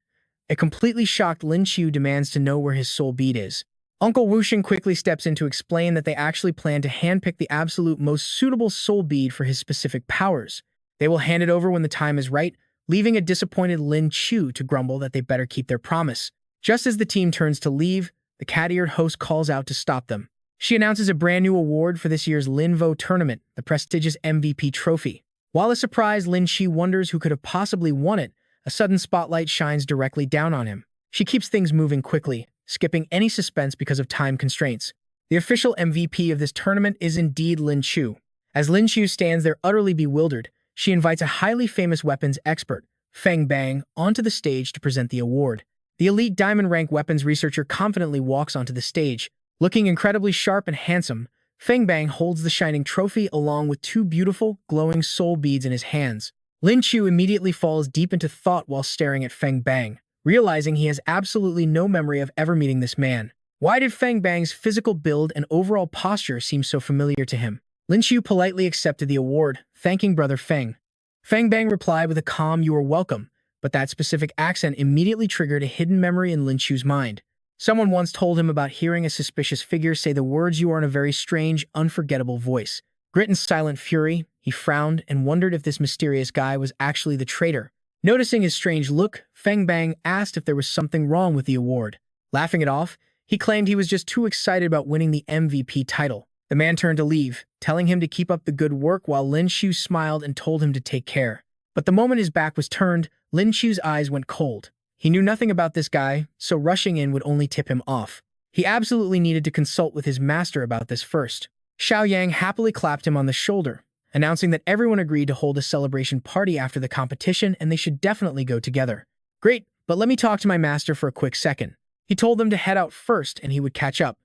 [SPEAKER 1] A completely shocked Lin Qiu demands to know where his soul bead is. Uncle Wuxing quickly steps in to explain that they actually plan to handpick the absolute most suitable soul bead for his specific powers. They will hand it over when the time is right, leaving a disappointed Lin Qiu to grumble that they better keep their promise. Just as the team turns to leave, the cat-eared host calls out to stop them. She announces a brand new award for this year's Lin Vo tournament, the prestigious MVP trophy. While a surprised Lin Qiu wonders who could have possibly won it, a sudden spotlight shines directly down on him. She keeps things moving quickly, skipping any suspense because of time constraints. The official MVP of this tournament is indeed Lin Qiu. As Lin Qiu stands there utterly bewildered, she invites a highly famous weapons expert, Feng Bang, onto the stage to present the award. The elite diamond-rank weapons researcher confidently walks onto the stage. Looking incredibly sharp and handsome, Feng Bang holds the shining trophy along with 2 beautiful, glowing soul beads in his hands. Lin Qiu immediately falls deep into thought while staring at Feng Bang, realizing he has absolutely no memory of ever meeting this man. Why did Feng Bang's physical build and overall posture seem so familiar to him? Lin Qiu politely accepted the award, thanking Brother Feng. Feng Bang replied with a calm "You are welcome," but that specific accent immediately triggered a hidden memory in Lin Qiu's mind. Someone once told him about hearing a suspicious figure say the words "you are" in a very strange, unforgettable voice. Grit in silent fury, he frowned and wondered if this mysterious guy was actually the traitor. Noticing his strange look, Feng Bang asked if there was something wrong with the award. Laughing it off, he claimed he was just too excited about winning the MVP title. The man turned to leave, telling him to keep up the good work while Lin Qiu smiled and told him to take care. But the moment his back was turned, Lin Qiu's eyes went cold. He knew nothing about this guy, so rushing in would only tip him off. He absolutely needed to consult with his master about this first. Xiao Yang happily clapped him on the shoulder, announcing that everyone agreed to hold a celebration party after the competition and they should definitely go together. Great, but let me talk to my master for a quick second. He told them to head out first and he would catch up.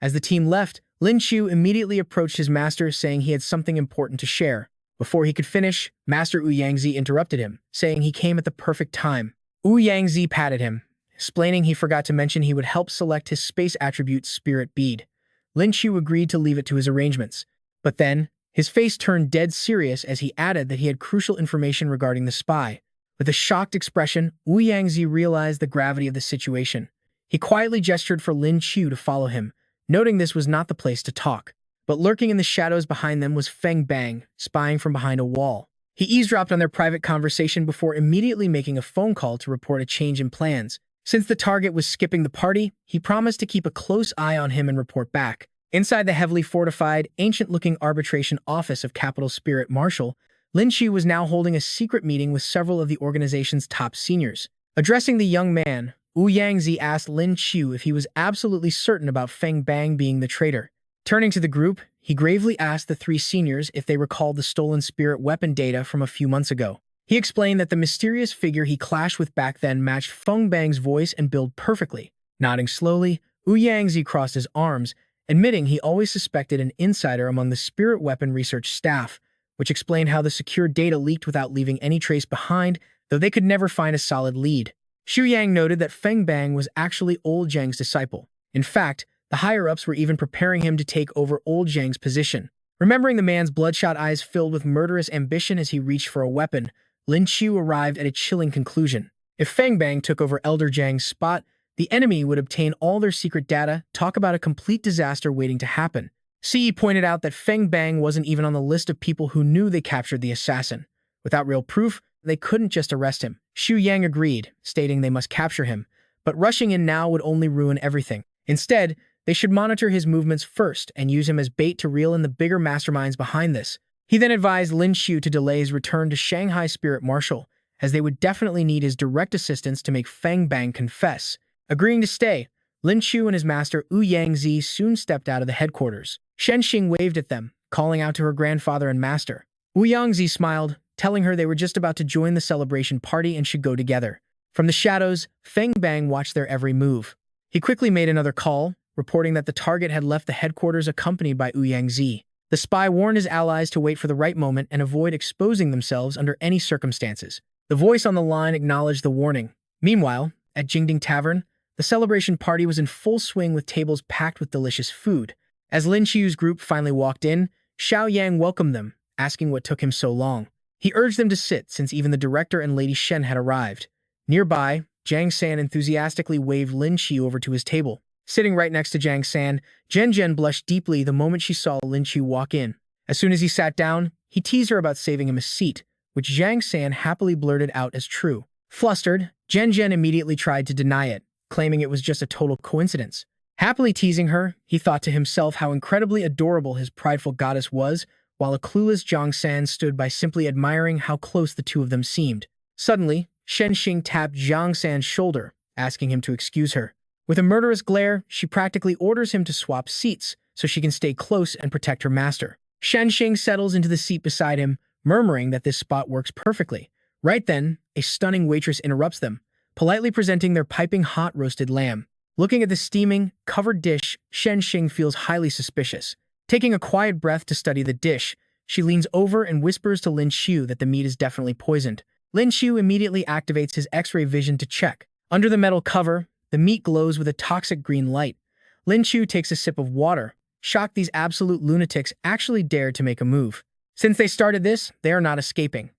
[SPEAKER 1] As the team left, Lin Qiu immediately approached his master saying he had something important to share. Before he could finish, Master Wu Yangzi interrupted him, saying he came at the perfect time. Wu Yangzi patted him, explaining he forgot to mention he would help select his space attribute Spirit Bead. Lin Qiu agreed to leave it to his arrangements. But then, his face turned dead serious as he added that he had crucial information regarding the spy. With a shocked expression, Wu Yangzi realized the gravity of the situation. He quietly gestured for Lin Qiu to follow him, noting this was not the place to talk. But lurking in the shadows behind them was Feng Bang, spying from behind a wall. He eavesdropped on their private conversation before immediately making a phone call to report a change in plans. Since the target was skipping the party, he promised to keep a close eye on him and report back. Inside the heavily fortified, ancient-looking arbitration office of Capital Spirit Marshal, Lin Qiu was now holding a secret meeting with several of the organization's top seniors. Addressing the young man, Wu Yangzi asked Lin Qiu if he was absolutely certain about Feng Bang being the traitor. Turning to the group, he gravely asked the three seniors if they recalled the stolen spirit weapon data from a few months ago. He explained that the mysterious figure he clashed with back then matched Feng Bang's voice and build perfectly. Nodding slowly, Wu Yangzi crossed his arms, admitting he always suspected an insider among the spirit weapon research staff, which explained how the secure data leaked without leaving any trace behind, though they could never find a solid lead. Xu Yang noted that Feng Bang was actually old Zhang's disciple. In fact, the higher-ups were even preparing him to take over old Zhang's position. Remembering the man's bloodshot eyes filled with murderous ambition as he reached for a weapon, Lin Qiu arrived at a chilling conclusion. If Feng Bang took over Elder Zhang's spot, the enemy would obtain all their secret data. Talk about a complete disaster waiting to happen. Ce pointed out that Feng Bang wasn't even on the list of people who knew they captured the assassin. Without real proof, they couldn't just arrest him. Xu Yang agreed, stating they must capture him, but rushing in now would only ruin everything. Instead, they should monitor his movements first and use him as bait to reel in the bigger masterminds behind this. He then advised Lin Qiu to delay his return to Shanghai Spirit Marshal, as they would definitely need his direct assistance to make Feng Bang confess. Agreeing to stay, Lin Qiu and his master Wu Yangzi soon stepped out of the headquarters. Shen Xing waved at them, calling out to her grandfather and master. Wu Yangzi smiled, telling her they were just about to join the celebration party and should go together. From the shadows, Feng Bang watched their every move. He quickly made another call, reporting that the target had left the headquarters accompanied by Wu Yangzi. The spy warned his allies to wait for the right moment and avoid exposing themselves under any circumstances. The voice on the line acknowledged the warning. Meanwhile, at Jingding Tavern, the celebration party was in full swing with tables packed with delicious food. As Lin Qiu's group finally walked in, Xiao Yang welcomed them, asking what took him so long. He urged them to sit since even the director and Lady Shen had arrived. Nearby, Zhang San enthusiastically waved Lin Qiu over to his table. Sitting right next to Zhang San, Zhen Zhen blushed deeply the moment she saw Lin Qiu walk in. As soon as he sat down, he teased her about saving him a seat, which Zhang San happily blurted out as true. Flustered, Zhen Zhen immediately tried to deny it, claiming it was just a total coincidence. Happily teasing her, he thought to himself how incredibly adorable his prideful goddess was, while a clueless Zhang San stood by simply admiring how close the two of them seemed. Suddenly, Shen Xing tapped Zhang San's shoulder, asking him to excuse her. With a murderous glare, she practically orders him to swap seats so she can stay close and protect her master. Shen Xing settles into the seat beside him, murmuring that this spot works perfectly. Right then, a stunning waitress interrupts them, politely presenting their piping hot roasted lamb. Looking at the steaming, covered dish, Shen Xing feels highly suspicious. Taking a quiet breath to study the dish, she leans over and whispers to Lin Qiu that the meat is definitely poisoned. Lin Qiu immediately activates his X-ray vision to check. Under the metal cover, the meat glows with a toxic green light. Lin Qiu takes a sip of water, shocked these absolute lunatics actually dared to make a move. Since they started this, they are not escaping.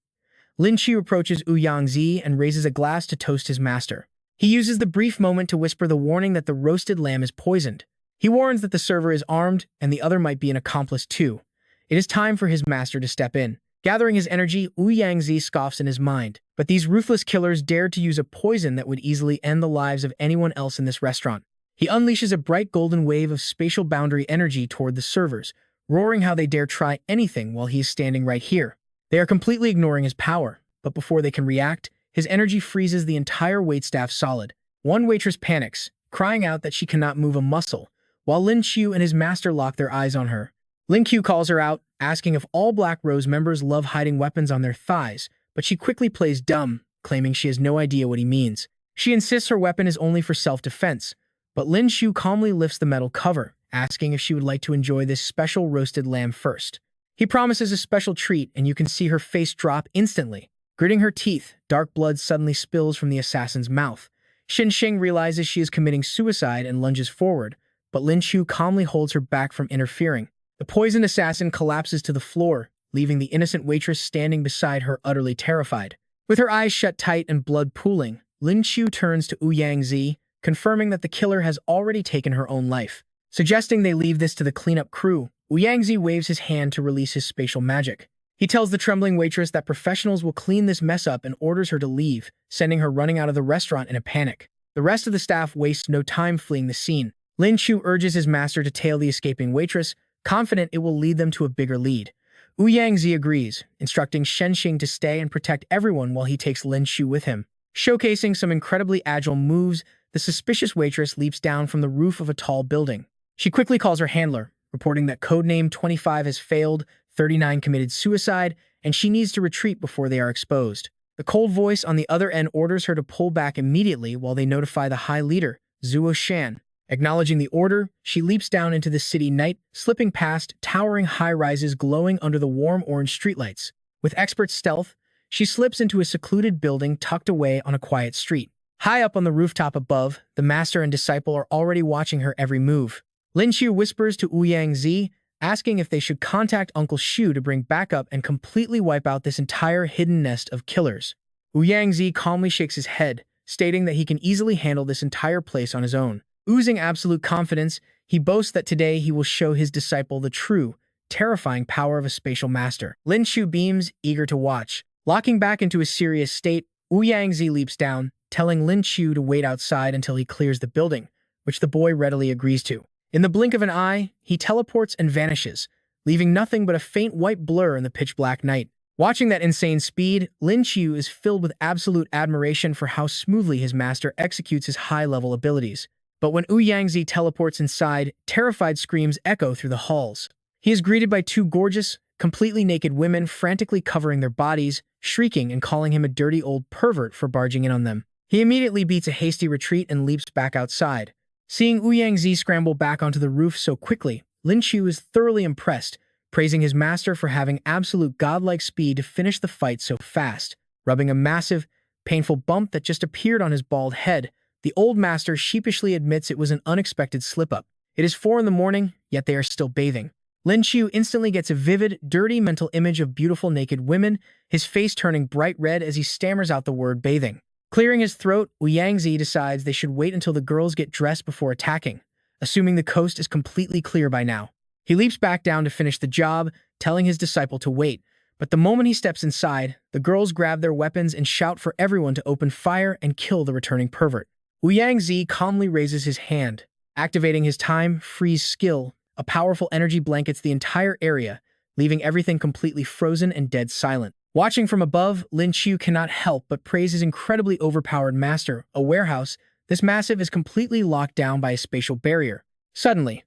[SPEAKER 1] Lin Qiu approaches Wu Yangzi and raises a glass to toast his master. He uses the brief moment to whisper the warning that the roasted lamb is poisoned. He warns that the server is armed and the other might be an accomplice too. It is time for his master to step in. Gathering his energy, Wu Yangzi scoffs in his mind. But these ruthless killers dared to use a poison that would easily end the lives of anyone else in this restaurant. He unleashes a bright golden wave of spatial boundary energy toward the servers, roaring how they dare try anything while he is standing right here. They are completely ignoring his power, but before they can react, his energy freezes the entire waitstaff solid. One waitress panics, crying out that she cannot move a muscle, while Lin Qiu and his master lock their eyes on her. Lin Qiu calls her out, asking if all Black Rose members love hiding weapons on their thighs, but she quickly plays dumb, claiming she has no idea what he means. She insists her weapon is only for self-defense, but Lin Qiu calmly lifts the metal cover, asking if she would like to enjoy this special roasted lamb first. He promises a special treat, and you can see her face drop instantly. Gritting her teeth, dark blood suddenly spills from the assassin's mouth. Shen Xing realizes she is committing suicide and lunges forward, but Lin Qiu calmly holds her back from interfering. The poisoned assassin collapses to the floor, leaving the innocent waitress standing beside her utterly terrified. With her eyes shut tight and blood pooling, Lin Qiu turns to Wu Yangzi, confirming that the killer has already taken her own life. Suggesting they leave this to the cleanup crew, Wu Yangzi waves his hand to release his spatial magic. He tells the trembling waitress that professionals will clean this mess up and orders her to leave, sending her running out of the restaurant in a panic. The rest of the staff wastes no time fleeing the scene. Lin Qiu urges his master to tail the escaping waitress, confident it will lead them to a bigger lead. Wu Yangzi agrees, instructing Shen Xing to stay and protect everyone while he takes Lin Qiu with him. Showcasing some incredibly agile moves, the suspicious waitress leaps down from the roof of a tall building. She quickly calls her handler, reporting that codename 25 has failed, 39 committed suicide, and she needs to retreat before they are exposed. The cold voice on the other end orders her to pull back immediately while they notify the High Leader, Zuo Shan. Acknowledging the order, she leaps down into the city night, slipping past towering high-rises glowing under the warm orange streetlights. With expert stealth, she slips into a secluded building tucked away on a quiet street. High up on the rooftop above, the master and disciple are already watching her every move. Lin Qiu whispers to Ouyang-zi, asking if they should contact Uncle Shu to bring backup and completely wipe out this entire hidden nest of killers. Ouyang-zi calmly shakes his head, stating that he can easily handle this entire place on his own. Oozing absolute confidence, he boasts that today he will show his disciple the true, terrifying power of a spatial master. Lin Qiu beams, eager to watch. Locking back into a serious state, Ouyang-zi leaps down, telling Lin Qiu to wait outside until he clears the building, which the boy readily agrees to. In the blink of an eye, he teleports and vanishes, leaving nothing but a faint white blur in the pitch-black night. Watching that insane speed, Lin Qiu is filled with absolute admiration for how smoothly his master executes his high-level abilities. But when Ouyang-zi teleports inside, terrified screams echo through the halls. He is greeted by two gorgeous, completely naked women frantically covering their bodies, shrieking and calling him a dirty old pervert for barging in on them. He immediately beats a hasty retreat and leaps back outside. Seeing Ouyang-zi scramble back onto the roof so quickly, Lin Qiu is thoroughly impressed, praising his master for having absolute godlike speed to finish the fight so fast. Rubbing a massive, painful bump that just appeared on his bald head, the old master sheepishly admits it was an unexpected slip-up. It is 4 in the morning, yet they are still bathing. Lin Qiu instantly gets a vivid, dirty mental image of beautiful naked women, his face turning bright red as he stammers out the word bathing. Clearing his throat, Ouyang-zi decides they should wait until the girls get dressed before attacking, assuming the coast is completely clear by now. He leaps back down to finish the job, telling his disciple to wait, but the moment he steps inside, the girls grab their weapons and shout for everyone to open fire and kill the returning pervert. Ouyang-zi calmly raises his hand. Activating his time freeze skill, a powerful energy blankets the entire area, leaving everything completely frozen and dead silent. Watching from above, Lin Qiu cannot help but praise his incredibly overpowered master, a warehouse. This massive is completely locked down by a spatial barrier. Suddenly,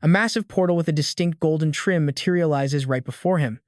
[SPEAKER 1] a massive portal with a distinct golden trim materializes right before him.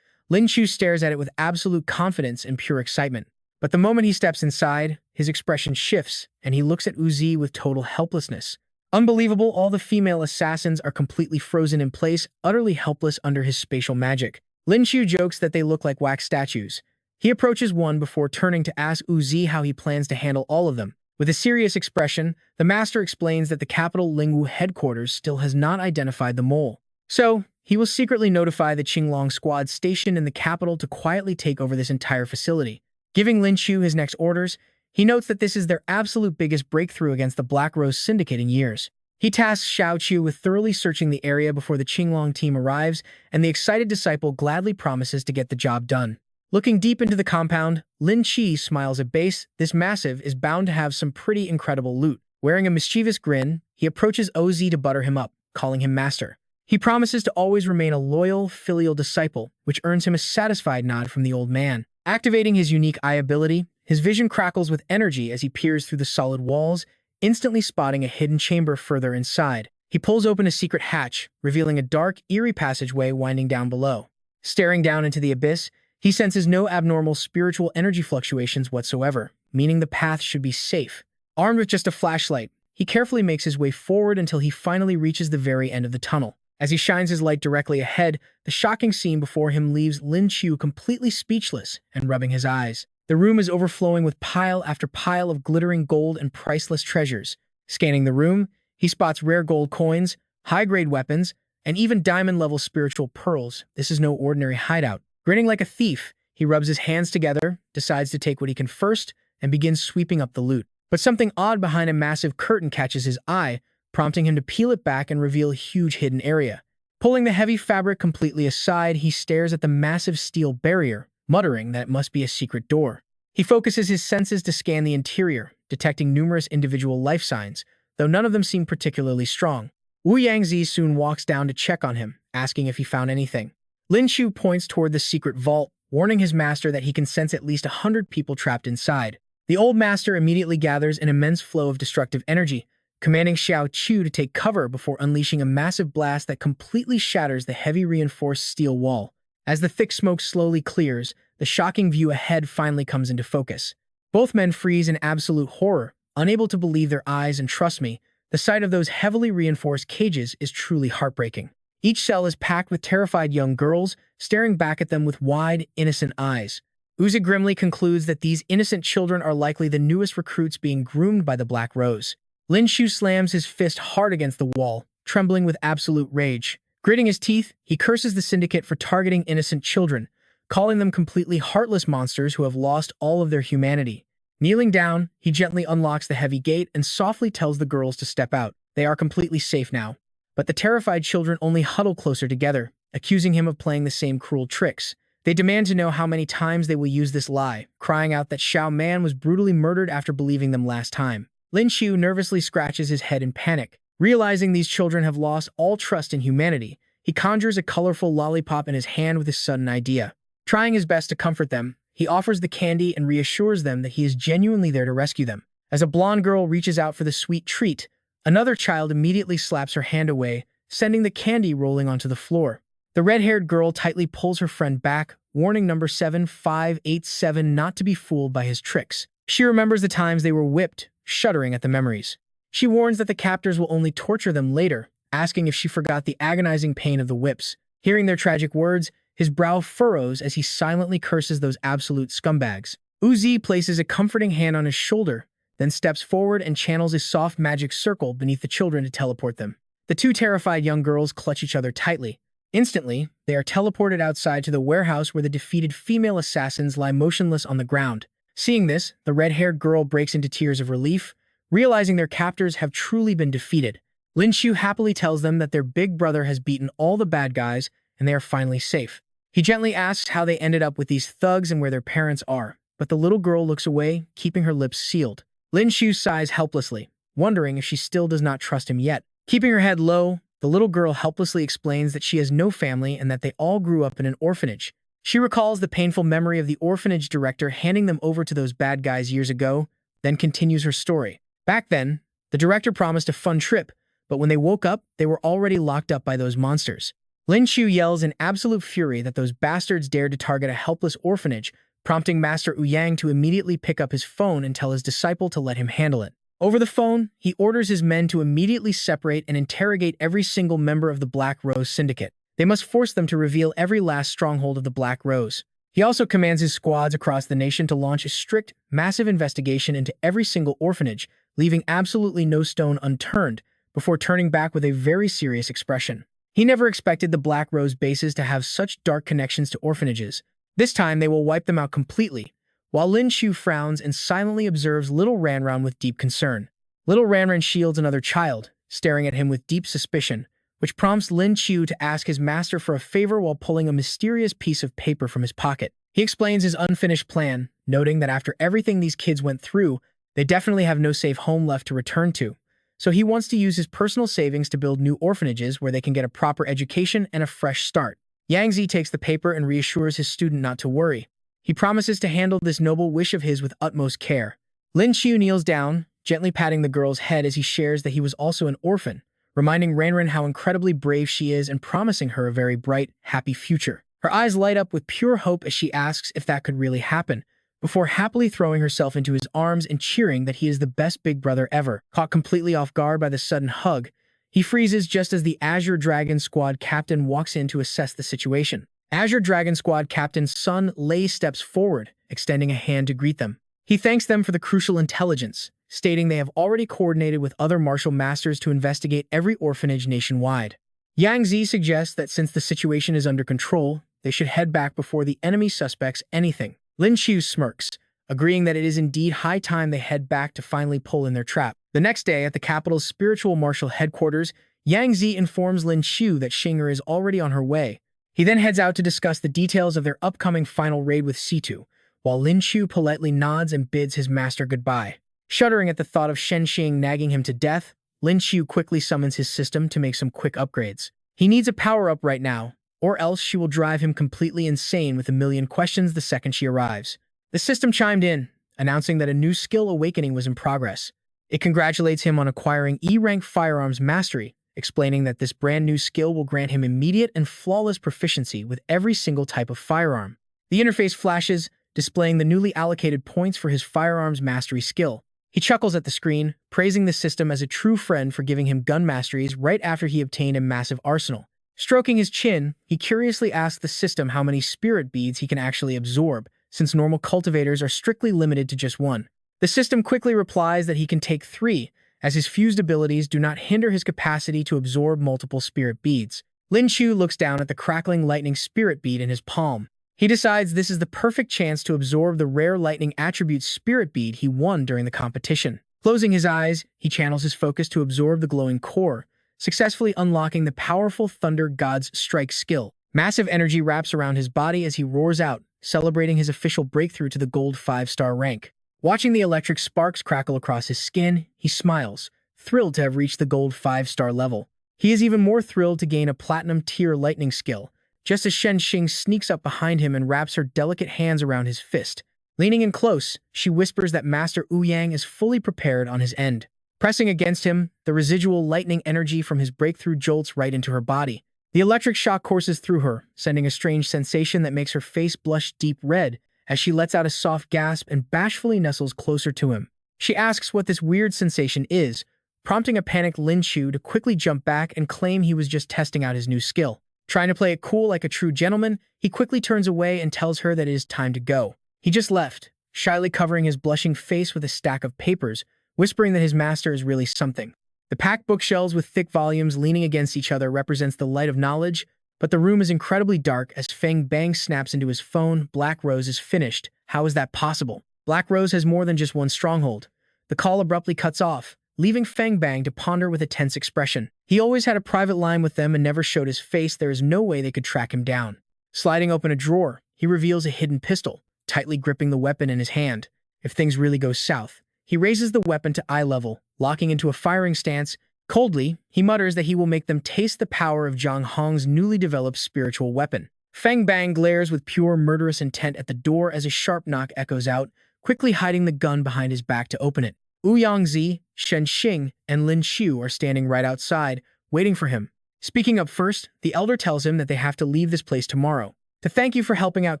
[SPEAKER 1] Lin Qiu stares at it with absolute confidence and pure excitement. But the moment he steps inside, his expression shifts, and he looks at Uzi with total helplessness. Unbelievable, all the female assassins are completely frozen in place, utterly helpless under his spatial magic. Lin Qiu jokes that they look like wax statues. He approaches one before turning to ask Uzi how he plans to handle all of them. With a serious expression, the master explains that the capital Lingwu headquarters still has not identified the mole. So, he will secretly notify the Qinglong squad stationed in the capital to quietly take over this entire facility. Giving Lin Qiu his next orders, he notes that this is their absolute biggest breakthrough against the Black Rose Syndicate in years. He tasks Xiao Qiu with thoroughly searching the area before the Qinglong team arrives, and the excited disciple gladly promises to get the job done. Looking deep into the compound, Lin Qiu smiles at base. This massive is bound to have some pretty incredible loot. Wearing a mischievous grin, he approaches Oz to butter him up, calling him master. He promises to always remain a loyal, filial disciple, which earns him a satisfied nod from the old man. Activating his unique eye ability, his vision crackles with energy as he peers through the solid walls, instantly spotting a hidden chamber further inside. He pulls open a secret hatch, revealing a dark, eerie passageway winding down below. Staring down into the abyss, he senses no abnormal spiritual energy fluctuations whatsoever, meaning the path should be safe. Armed with just a flashlight, he carefully makes his way forward until he finally reaches the very end of the tunnel. As he shines his light directly ahead, the shocking scene before him leaves Lin Qiu completely speechless and rubbing his eyes. The room is overflowing with pile after pile of glittering gold and priceless treasures. Scanning the room, he spots rare gold coins, high-grade weapons, and even diamond-level spiritual pearls. This is no ordinary hideout. Grinning like a thief, he rubs his hands together, decides to take what he can first, and begins sweeping up the loot. But something odd behind a massive curtain catches his eye, prompting him to peel it back and reveal a huge hidden area. Pulling the heavy fabric completely aside, he stares at the massive steel barrier, muttering that it must be a secret door. He focuses his senses to scan the interior, detecting numerous individual life signs, though none of them seem particularly strong. Ouyang-zi soon walks down to check on him, asking if he found anything. Lin Qiu points toward the secret vault, warning his master that he can sense at least 100 people trapped inside. The old master immediately gathers an immense flow of destructive energy, commanding Lin Qiu to take cover before unleashing a massive blast that completely shatters the heavy reinforced steel wall. As the thick smoke slowly clears, the shocking view ahead finally comes into focus. Both men freeze in absolute horror, unable to believe their eyes, and trust me, the sight of those heavily reinforced cages is truly heartbreaking. Each cell is packed with terrified young girls, staring back at them with wide, innocent eyes. Uzi grimly concludes that these innocent children are likely the newest recruits being groomed by the Black Rose. Lin Qiu slams his fist hard against the wall, trembling with absolute rage. Gritting his teeth, he curses the syndicate for targeting innocent children, calling them completely heartless monsters who have lost all of their humanity. Kneeling down, he gently unlocks the heavy gate and softly tells the girls to step out. They are completely safe now. But the terrified children only huddle closer together, accusing him of playing the same cruel tricks. They demand to know how many times they will use this lie, crying out that Xiao Man was brutally murdered after believing them last time. Lin Qiu nervously scratches his head in panic. Realizing these children have lost all trust in humanity, he conjures a colorful lollipop in his hand with his sudden idea. Trying his best to comfort them, he offers the candy and reassures them that he is genuinely there to rescue them. As a blonde girl reaches out for the sweet treat, another child immediately slaps her hand away, sending the candy rolling onto the floor. The red-haired girl tightly pulls her friend back, warning number 7587 not to be fooled by his tricks. She remembers the times they were whipped, shuddering at the memories. She warns that the captors will only torture them later, asking if she forgot the agonizing pain of the whips. Hearing their tragic words, his brow furrows as he silently curses those absolute scumbags. Uzi places a comforting hand on his shoulder, then steps forward and channels his soft magic circle beneath the children to teleport them. The two terrified young girls clutch each other tightly. Instantly, they are teleported outside to the warehouse where the defeated female assassins lie motionless on the ground. Seeing this, the red-haired girl breaks into tears of relief, realizing their captors have truly been defeated. Lin Qiu happily tells them that their big brother has beaten all the bad guys and they are finally safe. He gently asks how they ended up with these thugs and where their parents are, but the little girl looks away, keeping her lips sealed. Lin Qiu sighs helplessly, wondering if she still does not trust him yet. Keeping her head low, the little girl helplessly explains that she has no family and that they all grew up in an orphanage. She recalls the painful memory of the orphanage director handing them over to those bad guys years ago, then continues her story. Back then, the director promised a fun trip, but when they woke up, they were already locked up by those monsters. Lin Qiu yells in absolute fury that those bastards dared to target a helpless orphanage, prompting Master Wu Yang to immediately pick up his phone and tell his disciple to let him handle it. Over the phone, he orders his men to immediately separate and interrogate every single member of the Black Rose Syndicate. They must force them to reveal every last stronghold of the Black Rose. He also commands his squads across the nation to launch a strict, massive investigation into every single orphanage, leaving absolutely no stone unturned, before turning back with a very serious expression. He never expected the Black Rose bases to have such dark connections to orphanages. This time, they will wipe them out completely. While Lin Qiu frowns and silently observes little Ranran with deep concern. Little Ranran shields another child, staring at him with deep suspicion, which prompts Lin Qiu to ask his master for a favor while pulling a mysterious piece of paper from his pocket. He explains his unfinished plan, noting that after everything these kids went through, they definitely have no safe home left to return to. So he wants to use his personal savings to build new orphanages where they can get a proper education and a fresh start. Yang Zi takes the paper and reassures his student not to worry. He promises to handle this noble wish of his with utmost care. Lin Qiu kneels down, gently patting the girl's head as he shares that he was also an orphan, reminding Ranran how incredibly brave she is and promising her a very bright, happy future. Her eyes light up with pure hope as she asks if that could really happen, before happily throwing herself into his arms and cheering that he is the best big brother ever. Caught completely off guard by the sudden hug, he freezes just as the Azure Dragon Squad captain walks in to assess the situation. Azure Dragon Squad Captain Sun Lei steps forward, extending a hand to greet them. He thanks them for the crucial intelligence, stating they have already coordinated with other martial masters to investigate every orphanage nationwide. Yang Zi suggests that since the situation is under control, they should head back before the enemy suspects anything. Lin Qiu smirks, agreeing that it is indeed high time they head back to finally pull in their trap. The next day, at the capital's spiritual martial headquarters, Yang Zi informs Lin Qiu that Xing'er is already on her way. He then heads out to discuss the details of their upcoming final raid with Situ, while Lin Qiu politely nods and bids his master goodbye. Shuddering at the thought of Shen Xing nagging him to death, Lin Qiu quickly summons his system to make some quick upgrades. He needs a power-up right now, or else she will drive him completely insane with a million questions the second she arrives. The system chimed in, announcing that a new skill awakening was in progress. It congratulates him on acquiring E-rank firearms mastery, explaining that this brand new skill will grant him immediate and flawless proficiency with every single type of firearm. The interface flashes, displaying the newly allocated points for his firearms mastery skill. He chuckles at the screen, praising the system as a true friend for giving him gun masteries right after he obtained a massive arsenal. Stroking his chin, he curiously asks the system how many spirit beads he can actually absorb, since normal cultivators are strictly limited to just one. The system quickly replies that he can take 3, as his fused abilities do not hinder his capacity to absorb multiple spirit beads. Lin Qiu looks down at the crackling lightning spirit bead in his palm. He decides this is the perfect chance to absorb the rare lightning attribute spirit bead he won during the competition. Closing his eyes, he channels his focus to absorb the glowing core, successfully unlocking the powerful Thunder God's Strike skill. Massive energy wraps around his body as he roars out, celebrating his official breakthrough to the gold 5-star rank. Watching the electric sparks crackle across his skin, he smiles, thrilled to have reached the gold 5-star level. He is even more thrilled to gain a platinum tier lightning skill, just as Shen Xing sneaks up behind him and wraps her delicate hands around his fist. Leaning in close, she whispers that Master Wu Yang is fully prepared on his end. Pressing against him, the residual lightning energy from his breakthrough jolts right into her body. The electric shock courses through her, sending a strange sensation that makes her face blush deep red as she lets out a soft gasp and bashfully nestles closer to him. She asks what this weird sensation is, prompting a panicked Lin Qiu to quickly jump back and claim he was just testing out his new skill. Trying to play it cool like a true gentleman, he quickly turns away and tells her that it is time to go. He just left, shyly covering his blushing face with a stack of papers, whispering that his master is really something. The packed bookshelves with thick volumes leaning against each other represents the light of knowledge, but the room is incredibly dark as Feng Bang snaps into his phone. Black Rose is finished. How is that possible? Black Rose has more than just one stronghold. The call abruptly cuts off, leaving Feng Bang to ponder with a tense expression. He always had a private line with them and never showed his face. There is no way they could track him down. Sliding open a drawer, he reveals a hidden pistol, tightly gripping the weapon in his hand. If things really go south, he raises the weapon to eye level, locking into a firing stance. Coldly, he mutters that he will make them taste the power of Zhang Hong's newly developed spiritual weapon. Feng Bang glares with pure murderous intent at the door as a sharp knock echoes out, quickly hiding the gun behind his back to open it. Wu Yangzi, Shen Xing, and Lin Qiu are standing right outside, waiting for him. Speaking up first, the elder tells him that they have to leave this place tomorrow. To thank you for helping out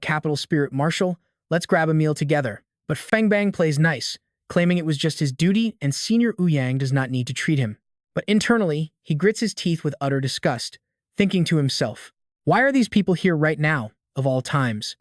[SPEAKER 1] Capital Spirit Marshal, let's grab a meal together. But Feng Bang plays nice, claiming it was just his duty and Senior Wu Yang does not need to treat him. But internally, he grits his teeth with utter disgust, thinking to himself, why are these people here right now, of all times?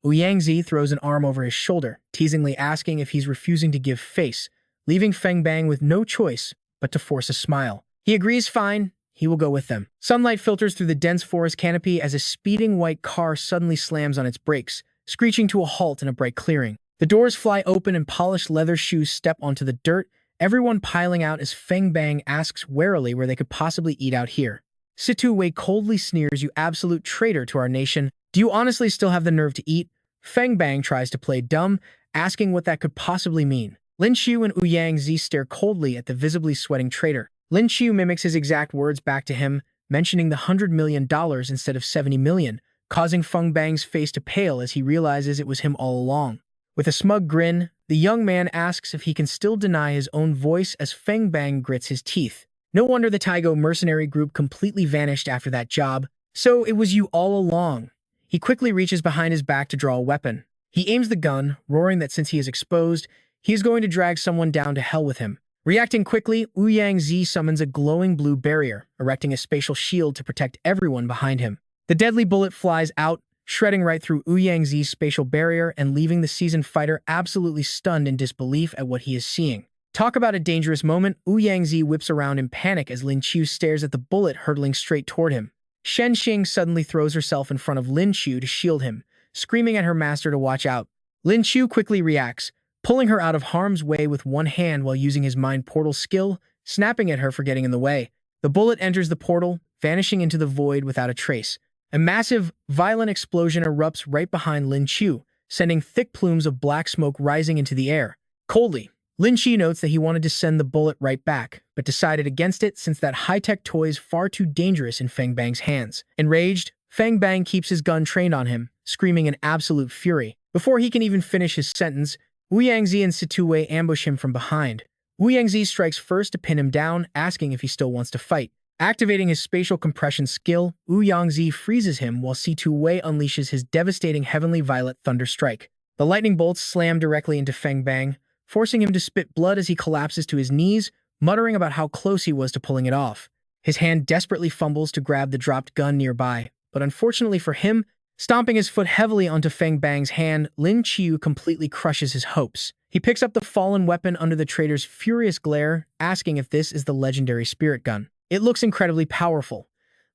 [SPEAKER 1] Wu Yangzi throws an arm over his shoulder, teasingly asking if he's refusing to give face, leaving Feng Bang with no choice but to force a smile. He agrees fine, he will go with them. Sunlight filters through the dense forest canopy as a speeding white car suddenly slams on its brakes, screeching to a halt in a bright clearing. The doors fly open and polished leather shoes step onto the dirt, everyone piling out as Feng Bang asks warily where they could possibly eat out here. Situ Wei coldly sneers, you absolute traitor to our nation. Do you honestly still have the nerve to eat? Feng Bang tries to play dumb, asking what that could possibly mean. Lin Qiu and Wu Yangzi stare coldly at the visibly sweating traitor. Lin Qiu mimics his exact words back to him, mentioning the $100 million instead of $70 million, causing Feng Bang's face to pale as he realizes it was him all along. With a smug grin, the young man asks if he can still deny his own voice as Feng Bang grits his teeth. No wonder the Taigo mercenary group completely vanished after that job. So it was you all along. He quickly reaches behind his back to draw a weapon. He aims the gun, roaring that since he is exposed, he is going to drag someone down to hell with him. Reacting quickly, Wu Yangzi summons a glowing blue barrier, erecting a spatial shield to protect everyone behind him. The deadly bullet flies out, shredding right through Wu Yangzi's spatial barrier and leaving the seasoned fighter absolutely stunned in disbelief at what he is seeing. Talk about a dangerous moment, Wu Yangzi whips around in panic as Lin Qiu stares at the bullet hurtling straight toward him. Shen Xing suddenly throws herself in front of Lin Qiu to shield him, screaming at her master to watch out. Lin Qiu quickly reacts, pulling her out of harm's way with one hand while using his mind portal skill, snapping at her for getting in the way. The bullet enters the portal, vanishing into the void without a trace. A massive, violent explosion erupts right behind Lin Qiu, sending thick plumes of black smoke rising into the air. Coldly, Lin Qiu notes that he wanted to send the bullet right back, but decided against it since that high-tech toy is far too dangerous in Feng Bang's hands. Enraged, Feng Bang keeps his gun trained on him, screaming in absolute fury. Before he can even finish his sentence, Wu Yangzi and Situ Wei ambush him from behind, Wu Yangzi strikes first to pin him down, asking if he still wants to fight. Activating his spatial compression skill, Wu Yangzi freezes him while C2 Wei unleashes his devastating Heavenly Violet Thunder Strike. The lightning bolts slam directly into Feng Bang, forcing him to spit blood as he collapses to his knees, muttering about how close he was to pulling it off. His hand desperately fumbles to grab the dropped gun nearby, but unfortunately for him, stomping his foot heavily onto Feng Bang's hand, Lin Qiu completely crushes his hopes. He picks up the fallen weapon under the traitor's furious glare, asking if this is the legendary spirit gun. It looks incredibly powerful.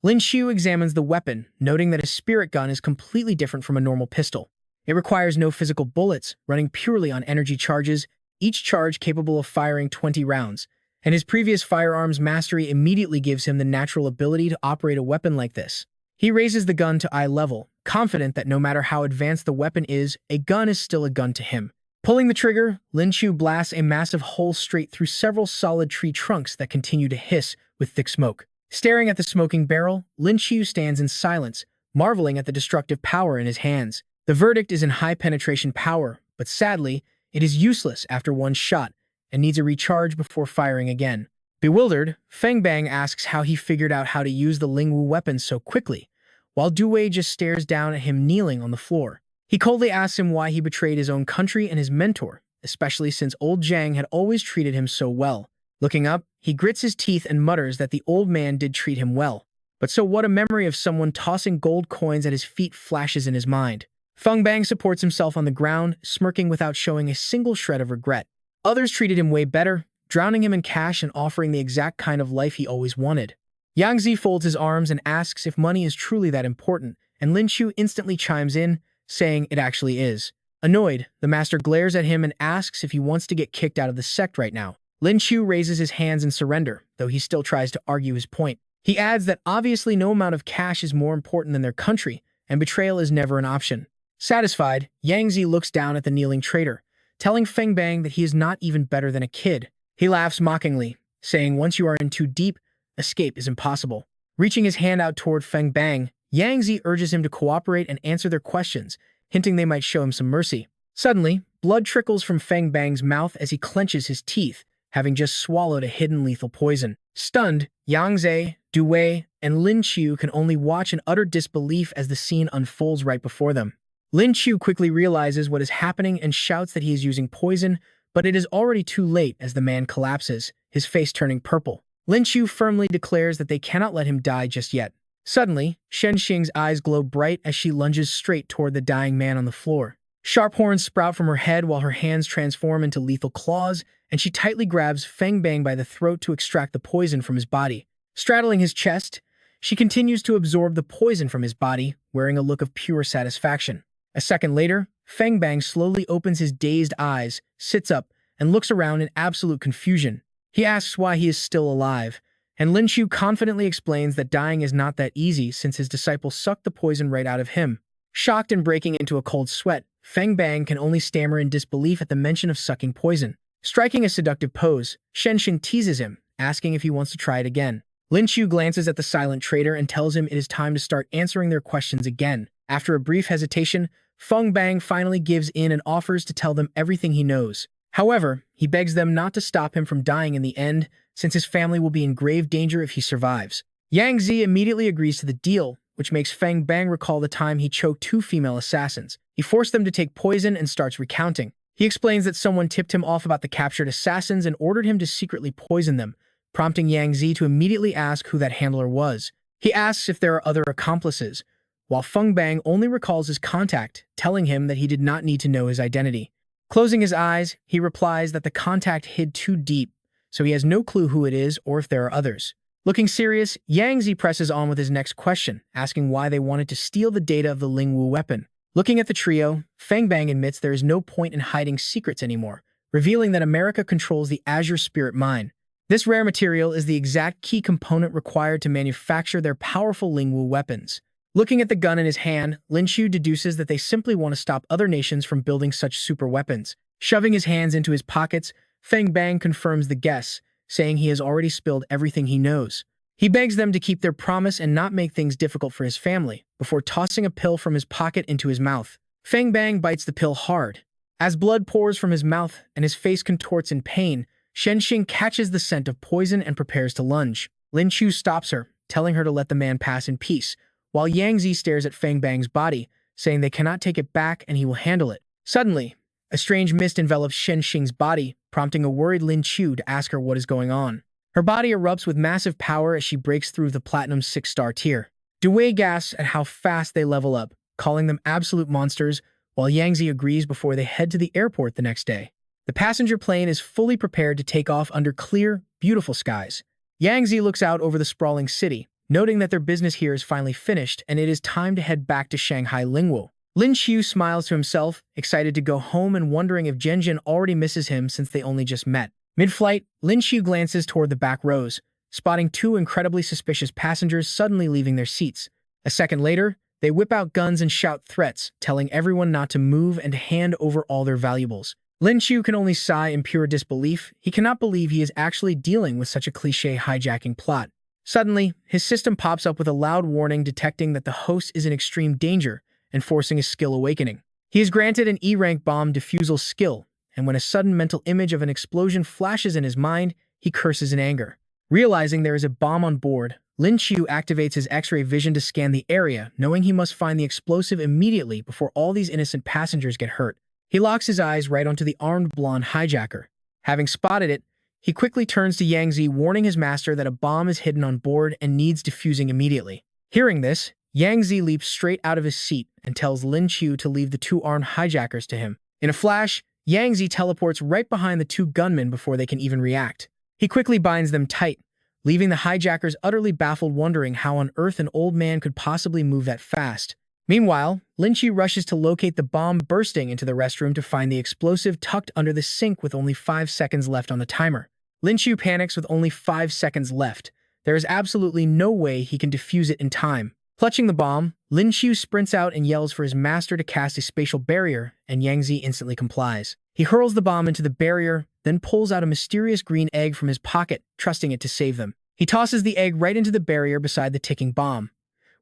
[SPEAKER 1] Lin Qiu examines the weapon, noting that a spirit gun is completely different from a normal pistol. It requires no physical bullets, running purely on energy charges, each charge capable of firing 20 rounds. And his previous firearms mastery immediately gives him the natural ability to operate a weapon like this. He raises the gun to eye level, confident that no matter how advanced the weapon is, a gun is still a gun to him. Pulling the trigger, Lin Qiu blasts a massive hole straight through several solid tree trunks that continue to hiss with thick smoke. Staring at the smoking barrel, Lin Qiu stands in silence, marveling at the destructive power in his hands. The verdict is in high penetration power, but sadly, it is useless after one shot and needs a recharge before firing again. Bewildered, Feng Bang asks how he figured out how to use the Lingwu weapon so quickly, while Du Wei just stares down at him kneeling on the floor. He coldly asks him why he betrayed his own country and his mentor, especially since old Zhang had always treated him so well. Looking up, he grits his teeth and mutters that the old man did treat him well. But so what, a memory of someone tossing gold coins at his feet flashes in his mind. Feng Bang supports himself on the ground, smirking without showing a single shred of regret. Others treated him way better, drowning him in cash and offering the exact kind of life he always wanted. Yang Zi folds his arms and asks if money is truly that important, and Lin Qiu instantly chimes in, saying it actually is. Annoyed, the master glares at him and asks if he wants to get kicked out of the sect right now. Lin Qiu raises his hands in surrender, though he still tries to argue his point. He adds that obviously no amount of cash is more important than their country, and betrayal is never an option. Satisfied, Yang Zi looks down at the kneeling traitor, telling Feng Bang that he is not even better than a kid. He laughs mockingly, saying once you are in too deep, escape is impossible. Reaching his hand out toward Feng Bang, Yang Zi urges him to cooperate and answer their questions, hinting they might show him some mercy. Suddenly, blood trickles from Feng Bang's mouth as he clenches his teeth, having just swallowed a hidden lethal poison. Stunned, Yang Zi, Du Wei, and Lin Qiu can only watch in utter disbelief as the scene unfolds right before them. Lin Qiu quickly realizes what is happening and shouts that he is using poison, but it is already too late as the man collapses, his face turning purple. Lin Qiu firmly declares that they cannot let him die just yet. Suddenly, Shen Xing's eyes glow bright as she lunges straight toward the dying man on the floor. Sharp horns sprout from her head while her hands transform into lethal claws, and she tightly grabs Feng Bang by the throat to extract the poison from his body. Straddling his chest, she continues to absorb the poison from his body, wearing a look of pure satisfaction. A second later, Feng Bang slowly opens his dazed eyes, sits up, and looks around in absolute confusion. He asks why he is still alive, and Lin Qiu confidently explains that dying is not that easy since his disciple sucked the poison right out of him. Shocked and breaking into a cold sweat, Feng Bang can only stammer in disbelief at the mention of sucking poison. Striking a seductive pose, Shen Xing teases him, asking if he wants to try it again. Lin Qiu glances at the silent traitor and tells him it is time to start answering their questions again. After a brief hesitation, Feng Bang finally gives in and offers to tell them everything he knows. However, he begs them not to stop him from dying in the end, since his family will be in grave danger if he survives. Yang Zi immediately agrees to the deal, which makes Feng Bang recall the time he choked 2 female assassins. He forced them to take poison and starts recounting. He explains that someone tipped him off about the captured assassins and ordered him to secretly poison them, prompting Yang Zi to immediately ask who that handler was. He asks if there are other accomplices, while Feng Bang only recalls his contact, telling him that he did not need to know his identity. Closing his eyes, he replies that the contact hid too deep, so he has no clue who it is or if there are others. Looking serious, Yang Zi presses on with his next question, asking why they wanted to steal the data of the Lingwu weapon. Looking at the trio, Feng Bang admits there is no point in hiding secrets anymore, revealing that America controls the Azure Spirit Mine. This rare material is the exact key component required to manufacture their powerful Lingwu weapons. Looking at the gun in his hand, Lin Qiu deduces that they simply want to stop other nations from building such super weapons. Shoving his hands into his pockets, Feng Bang confirms the guess, saying he has already spilled everything he knows. He begs them to keep their promise and not make things difficult for his family, before tossing a pill from his pocket into his mouth. Feng Bang bites the pill hard. As blood pours from his mouth and his face contorts in pain, Shenxing catches the scent of poison and prepares to lunge. Lin Qiu stops her, telling her to let the man pass in peace, while Yang Zi stares at Fang Bang's body, saying they cannot take it back and he will handle it. Suddenly, a strange mist envelops Shenxing's body, prompting a worried Lin Qiu to ask her what is going on. Her body erupts with massive power as she breaks through the Platinum 6-star tier. Dewey gasps at how fast they level up, calling them absolute monsters, while Yang Zi agrees before they head to the airport the next day. The passenger plane is fully prepared to take off under clear, beautiful skies. Yang Zi looks out over the sprawling city, noting that their business here is finally finished and it is time to head back to Shanghai Lingwu. Lin Qiu smiles to himself, excited to go home and wondering if Zhenjin already misses him since they only just met. Mid-flight, Lin Qiu glances toward the back rows, spotting two incredibly suspicious passengers suddenly leaving their seats. A second later, they whip out guns and shout threats, telling everyone not to move and to hand over all their valuables. Lin Qiu can only sigh in pure disbelief. He cannot believe he is actually dealing with such a cliché hijacking plot. Suddenly, his system pops up with a loud warning detecting that the host is in extreme danger and forcing a skill awakening. He is granted an E-rank bomb defusal skill, and when a sudden mental image of an explosion flashes in his mind, he curses in anger. Realizing there is a bomb on board, Lin Qiu activates his X-ray vision to scan the area, knowing he must find the explosive immediately before all these innocent passengers get hurt. He locks his eyes right onto the armed blonde hijacker. Having spotted it, he quickly turns to Yang Zi, warning his master that a bomb is hidden on board and needs defusing immediately. Hearing this, Yang Zi leaps straight out of his seat and tells Lin Qiu to leave the two armed hijackers to him. In a flash, Yang Zi teleports right behind the two gunmen before they can even react. He quickly binds them tight, leaving the hijackers utterly baffled, wondering how on earth an old man could possibly move that fast. Meanwhile, Lin Qiu rushes to locate the bomb bursting into the restroom to find the explosive tucked under the sink with only 5 seconds left on the timer. Lin Qiu panics with only 5 seconds left. There is absolutely no way he can defuse it in time. Clutching the bomb, Lin Qiu sprints out and yells for his master to cast a spatial barrier, and Yang Zi instantly complies. He hurls the bomb into the barrier, then pulls out a mysterious green egg from his pocket, trusting it to save them. He tosses the egg right into the barrier beside the ticking bomb.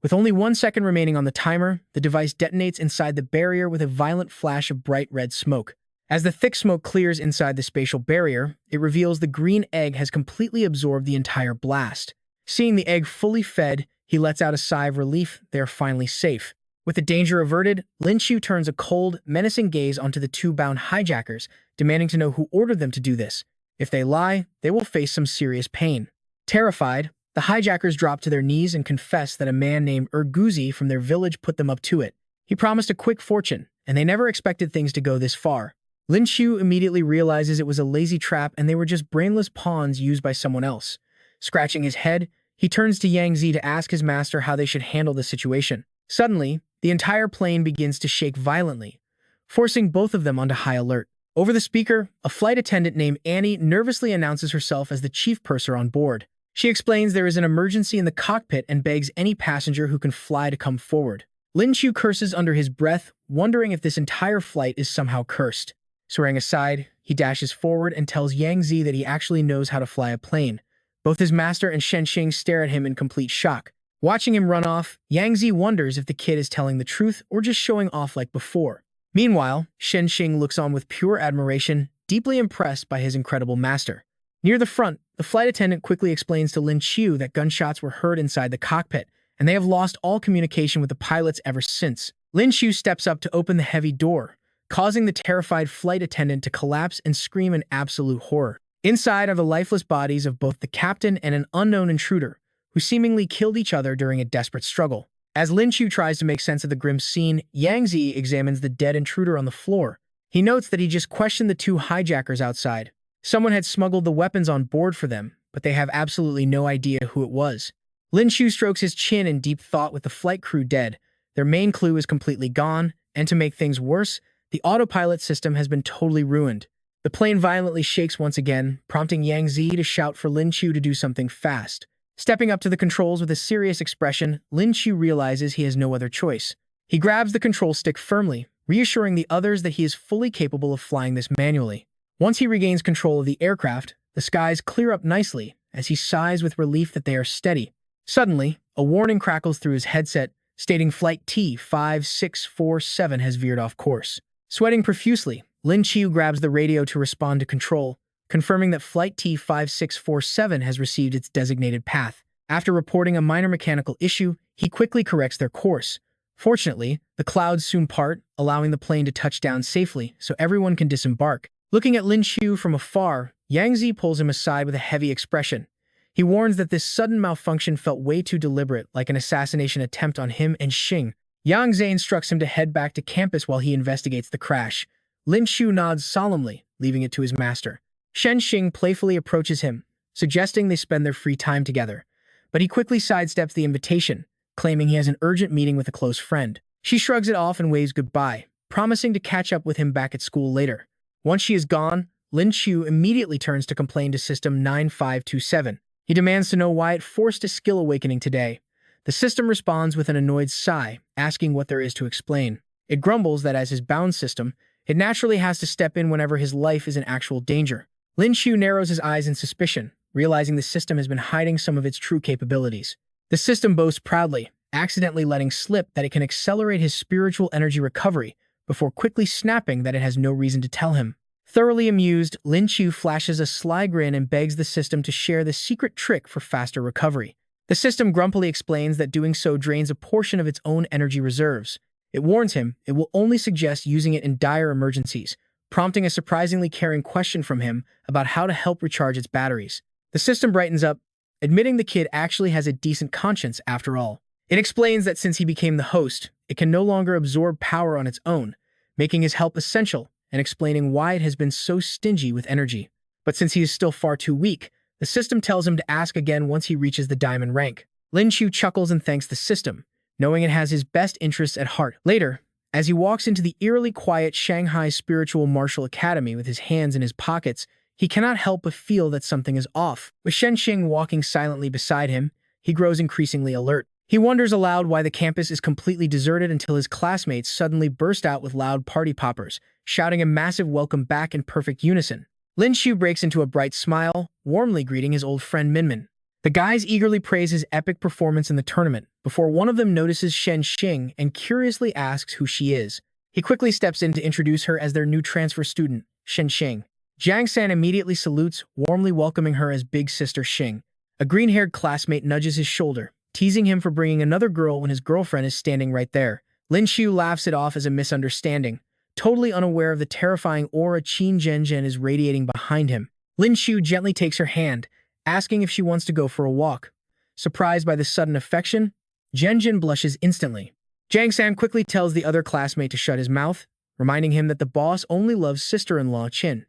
[SPEAKER 1] With only 1 second remaining on the timer, the device detonates inside the barrier with a violent flash of bright red smoke. As the thick smoke clears inside the spatial barrier, it reveals the green egg has completely absorbed the entire blast. Seeing the egg fully fed, he lets out a sigh of relief. They are finally safe. With the danger averted, Lin Qiu turns a cold, menacing gaze onto the two bound hijackers, demanding to know who ordered them to do this. If they lie, they will face some serious pain. Terrified, the hijackers drop to their knees and confess that a man named Erguzi from their village put them up to it. He promised a quick fortune, and they never expected things to go this far. Lin Qiu immediately realizes it was a lazy trap and they were just brainless pawns used by someone else. Scratching his head, he turns to Yang Zi to ask his master how they should handle the situation. Suddenly, the entire plane begins to shake violently, forcing both of them onto high alert. Over the speaker, a flight attendant named Annie nervously announces herself as the chief purser on board. She explains there is an emergency in the cockpit and begs any passenger who can fly to come forward. Lin Qiu curses under his breath, wondering if this entire flight is somehow cursed. Swearing aside, he dashes forward and tells Yang Zi that he actually knows how to fly a plane. Both his master and Shenxing stare at him in complete shock. Watching him run off, Yang Zi wonders if the kid is telling the truth or just showing off like before. Meanwhile, Shenxing looks on with pure admiration, deeply impressed by his incredible master. Near the front, the flight attendant quickly explains to Lin Qiu that gunshots were heard inside the cockpit, and they have lost all communication with the pilots ever since. Lin Qiu steps up to open the heavy door, causing the terrified flight attendant to collapse and scream in absolute horror. Inside are the lifeless bodies of both the captain and an unknown intruder, who seemingly killed each other during a desperate struggle. As Lin Qiu tries to make sense of the grim scene, Yang Zi examines the dead intruder on the floor. He notes that he just questioned the two hijackers outside. Someone had smuggled the weapons on board for them, but they have absolutely no idea who it was. Lin Qiu strokes his chin in deep thought. With the flight crew dead, their main clue is completely gone, and to make things worse, the autopilot system has been totally ruined. The plane violently shakes once again, prompting Yang Zi to shout for Lin Qiu to do something fast. Stepping up to the controls with a serious expression, Lin Qiu realizes he has no other choice. He grabs the control stick firmly, reassuring the others that he is fully capable of flying this manually. Once he regains control of the aircraft, the skies clear up nicely as he sighs with relief that they are steady. Suddenly, a warning crackles through his headset, stating Flight T-5647 has veered off course. Sweating profusely, Lin Qiu grabs the radio to respond to control, confirming that Flight T-5647 has received its designated path. After reporting a minor mechanical issue, he quickly corrects their course. Fortunately, the clouds soon part, allowing the plane to touch down safely so everyone can disembark. Looking at Lin Qiu from afar, Yang Zi pulls him aside with a heavy expression. He warns that this sudden malfunction felt way too deliberate, like an assassination attempt on him and Xing. Yang Zi instructs him to head back to campus while he investigates the crash. Lin Qiu nods solemnly, leaving it to his master. Shen Xing playfully approaches him, suggesting they spend their free time together. But he quickly sidesteps the invitation, claiming he has an urgent meeting with a close friend. She shrugs it off and waves goodbye, promising to catch up with him back at school later. Once she is gone, Lin Qiu immediately turns to complain to System 9527. He demands to know why it forced a skill awakening today. The system responds with an annoyed sigh, asking what there is to explain. It grumbles that as his bound system, it naturally has to step in whenever his life is in actual danger. Lin Qiu narrows his eyes in suspicion, realizing the system has been hiding some of its true capabilities. The system boasts proudly, accidentally letting slip that it can accelerate his spiritual energy recovery before quickly snapping that it has no reason to tell him. Thoroughly amused, Lin Qiu flashes a sly grin and begs the system to share the secret trick for faster recovery. The system grumpily explains that doing so drains a portion of its own energy reserves. It warns him it will only suggest using it in dire emergencies, prompting a surprisingly caring question from him about how to help recharge its batteries. The system brightens up, admitting the kid actually has a decent conscience after all. It explains that since he became the host, it can no longer absorb power on its own, making his help essential and explaining why it has been so stingy with energy. But since he is still far too weak, the system tells him to ask again once he reaches the diamond rank. Lin Qiu chuckles and thanks the system, knowing it has his best interests at heart. Later, as he walks into the eerily quiet Shanghai Spiritual Martial Academy with his hands in his pockets, he cannot help but feel that something is off. With Shen Xing walking silently beside him, he grows increasingly alert. He wonders aloud why the campus is completely deserted until his classmates suddenly burst out with loud party poppers, shouting a massive welcome back in perfect unison. Lin Qiu breaks into a bright smile, warmly greeting his old friend Minmin. The guys eagerly praise his epic performance in the tournament, before one of them notices Shen Xing and curiously asks who she is. He quickly steps in to introduce her as their new transfer student, Shen Xing. Jiang San immediately salutes, warmly welcoming her as big sister Xing. A green-haired classmate nudges his shoulder, teasing him for bringing another girl when his girlfriend is standing right there. Lin Qiu laughs it off as a misunderstanding, totally unaware of the terrifying aura Qin Zhenzhen is radiating behind him. Lin Qiu gently takes her hand, asking if she wants to go for a walk. Surprised by the sudden affection, Zhenzhen blushes instantly. Jiang San quickly tells the other classmate to shut his mouth, reminding him that the boss only loves sister-in-law Qin.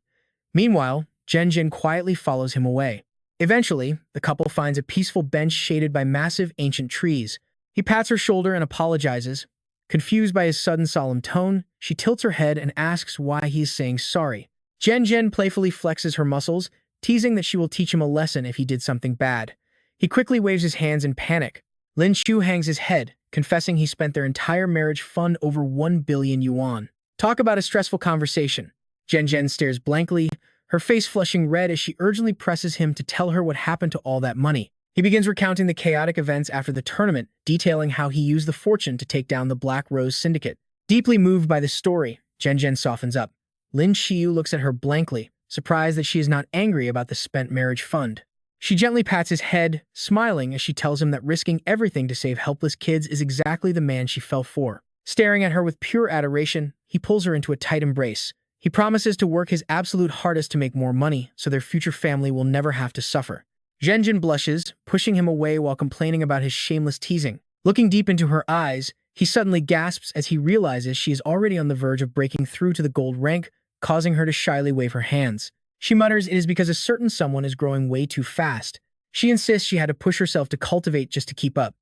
[SPEAKER 1] Meanwhile, Zhenzhen quietly follows him away. Eventually, the couple finds a peaceful bench shaded by massive ancient trees. He pats her shoulder and apologizes. Confused by his sudden solemn tone, she tilts her head and asks why he is saying sorry. Zhenzhen playfully flexes her muscles, teasing that she will teach him a lesson if he did something bad. He quickly waves his hands in panic. Lin Qiu hangs his head, confessing he spent their entire marriage fund over 1 billion yuan. Talk about a stressful conversation. Zhenzhen stares blankly, her face flushing red as she urgently presses him to tell her what happened to all that money. He begins recounting the chaotic events after the tournament, detailing how he used the fortune to take down the Black Rose Syndicate. Deeply moved by the story, Zhenzhen softens up. Lin Qiu looks at her blankly, surprised that she is not angry about the spent marriage fund. She gently pats his head, smiling as she tells him that risking everything to save helpless kids is exactly the man she fell for. Staring at her with pure adoration, he pulls her into a tight embrace. He promises to work his absolute hardest to make more money so their future family will never have to suffer. Zhenzhen blushes, pushing him away while complaining about his shameless teasing. Looking deep into her eyes, he suddenly gasps as he realizes she is already on the verge of breaking through to the gold rank, causing her to shyly wave her hands. She mutters it is because a certain someone is growing way too fast. She insists she had to push herself to cultivate just to keep up.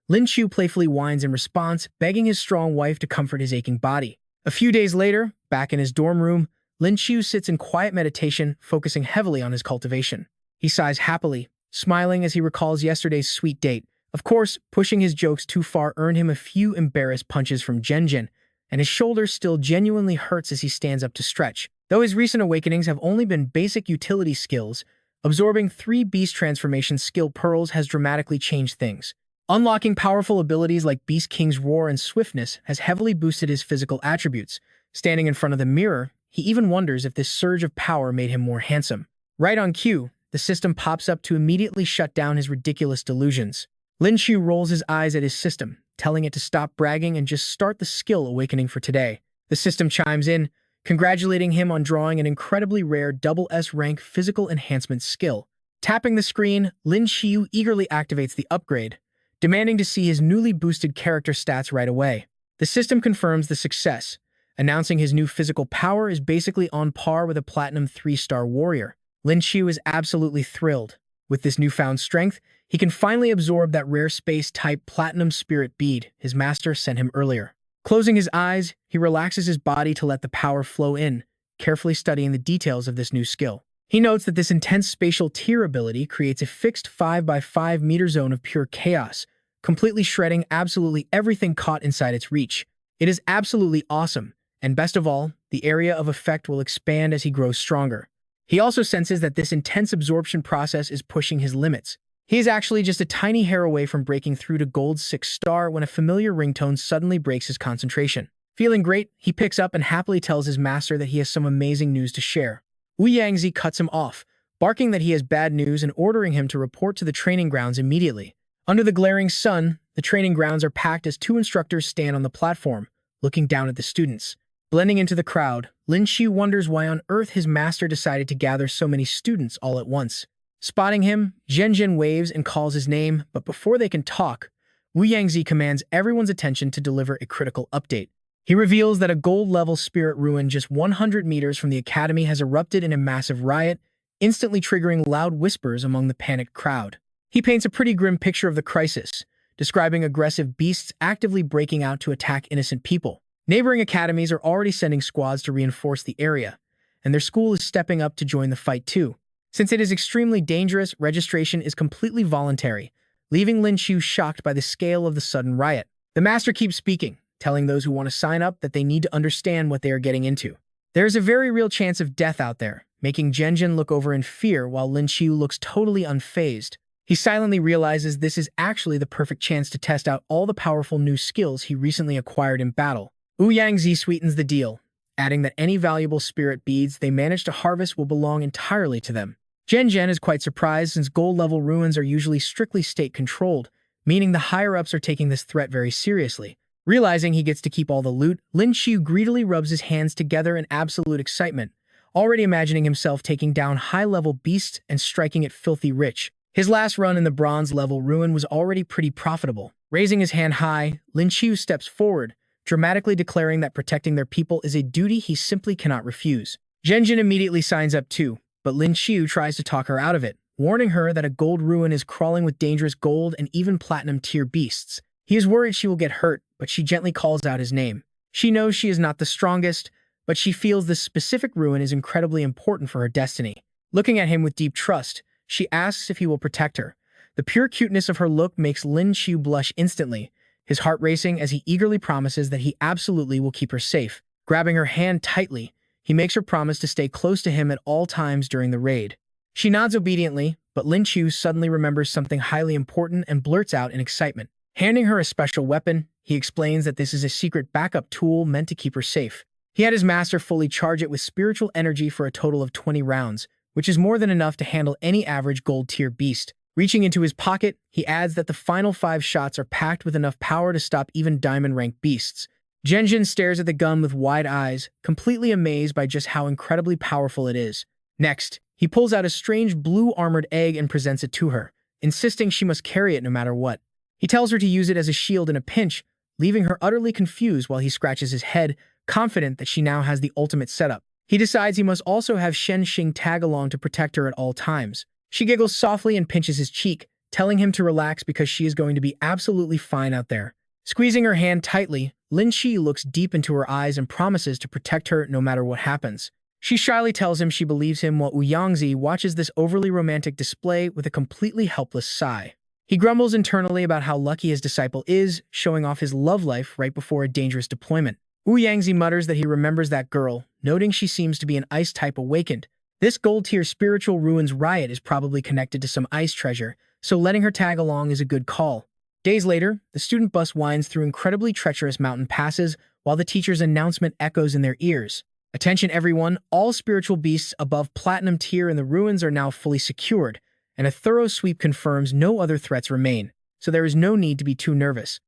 [SPEAKER 1] Lin Qiu playfully whines in response, begging his strong wife to comfort his aching body. A few days later, back in his dorm room, Lin Qiu sits in quiet meditation, focusing heavily on his cultivation. He sighs happily, smiling as he recalls yesterday's sweet date. Of course, pushing his jokes too far earned him a few embarrassed punches from Zhenzhen, and his shoulder still genuinely hurts as he stands up to stretch. Though his recent awakenings have only been basic utility skills, absorbing 3 beast transformation skill pearls has dramatically changed things. Unlocking powerful abilities like Beast King's Roar and Swiftness has heavily boosted his physical attributes. Standing in front of the mirror, he even wonders if this surge of power made him more handsome. Right on cue, the system pops up to immediately shut down his ridiculous delusions. Lin Qiu rolls his eyes at his system, telling it to stop bragging and just start the skill awakening for today. The system chimes in, congratulating him on drawing an incredibly rare double S rank physical enhancement skill. Tapping the screen, Lin Qiu eagerly activates the upgrade, demanding to see his newly boosted character stats right away. The system confirms the success, announcing his new physical power is basically on par with a Platinum 3-star warrior. Lin Qiu is absolutely thrilled. With this newfound strength, he can finally absorb that rare space-type Platinum Spirit Bead his master sent him earlier. Closing his eyes, he relaxes his body to let the power flow in, carefully studying the details of this new skill. He notes that this intense spatial tier ability creates a fixed 5 by 5 meter zone of pure chaos, completely shredding absolutely everything caught inside its reach. It is absolutely awesome, and best of all, the area of effect will expand as he grows stronger. He also senses that this intense absorption process is pushing his limits. He is actually just a tiny hair away from breaking through to Gold's 6-star when a familiar ringtone suddenly breaks his concentration. Feeling great, he picks up and happily tells his master that he has some amazing news to share. Wu Yangzi cuts him off, barking that he has bad news and ordering him to report to the training grounds immediately. Under the glaring sun, the training grounds are packed as 2 instructors stand on the platform, looking down at the students. Blending into the crowd, Lin Qiu wonders why on earth his master decided to gather so many students all at once. Spotting him, Zhen waves and calls his name, but before they can talk, Wu Yangzi commands everyone's attention to deliver a critical update. He reveals that a gold-level spirit ruin just 100 meters from the academy has erupted in a massive riot, instantly triggering loud whispers among the panicked crowd. He paints a pretty grim picture of the crisis, describing aggressive beasts actively breaking out to attack innocent people. Neighboring academies are already sending squads to reinforce the area, and their school is stepping up to join the fight too. Since it is extremely dangerous, registration is completely voluntary, leaving Lin Qiu shocked by the scale of the sudden riot. The master keeps speaking, telling those who want to sign up that they need to understand what they are getting into. There is a very real chance of death out there, making Zhen look over in fear while Lin Qiu looks totally unfazed. He silently realizes this is actually the perfect chance to test out all the powerful new skills he recently acquired in battle. Wu Yangzi sweetens the deal, adding that any valuable spirit beads they manage to harvest will belong entirely to them. Zhen is quite surprised since gold-level ruins are usually strictly state-controlled, meaning the higher-ups are taking this threat very seriously. Realizing he gets to keep all the loot, Lin Qiu greedily rubs his hands together in absolute excitement, already imagining himself taking down high-level beasts and striking it filthy rich. His last run in the bronze-level ruin was already pretty profitable. Raising his hand high, Lin Qiu steps forward, dramatically declaring that protecting their people is a duty he simply cannot refuse. Zhen immediately signs up too, but Lin Qiu tries to talk her out of it, warning her that a gold ruin is crawling with dangerous gold and even platinum-tier beasts. He is worried she will get hurt, but she gently calls out his name. She knows she is not the strongest, but she feels this specific ruin is incredibly important for her destiny. Looking at him with deep trust, she asks if he will protect her. The pure cuteness of her look makes Lin Qiu blush instantly, his heart racing as he eagerly promises that he absolutely will keep her safe. Grabbing her hand tightly, he makes her promise to stay close to him at all times during the raid. She nods obediently, but Lin Qiu suddenly remembers something highly important and blurts out in excitement. Handing her a special weapon, he explains that this is a secret backup tool meant to keep her safe. He had his master fully charge it with spiritual energy for a total of 20 rounds, which is more than enough to handle any average gold-tier beast. Reaching into his pocket, he adds that the final 5 shots are packed with enough power to stop even diamond-ranked beasts. Zhen stares at the gun with wide eyes, completely amazed by just how incredibly powerful it is. Next, he pulls out a strange blue armored egg and presents it to her, insisting she must carry it no matter what. He tells her to use it as a shield in a pinch, leaving her utterly confused while he scratches his head, confident that she now has the ultimate setup. He decides he must also have Shen Xing tag along to protect her at all times. She giggles softly and pinches his cheek, telling him to relax because she is going to be absolutely fine out there. Squeezing her hand tightly, Lin Qiu looks deep into her eyes and promises to protect her no matter what happens. She shyly tells him she believes him while Wu Yangzi watches this overly romantic display with a completely helpless sigh. He grumbles internally about how lucky his disciple is, showing off his love life right before a dangerous deployment. Wu Yangzi mutters that he remembers that girl, noting she seems to be an ice type awakened. This gold-tier spiritual ruins riot is probably connected to some ice treasure, so letting her tag along is a good call. Days later, the student bus winds through incredibly treacherous mountain passes while the teacher's announcement echoes in their ears. Attention everyone, all spiritual beasts above platinum tier in the ruins are now fully secured, and a thorough sweep confirms no other threats remain, so there is no need to be too nervous.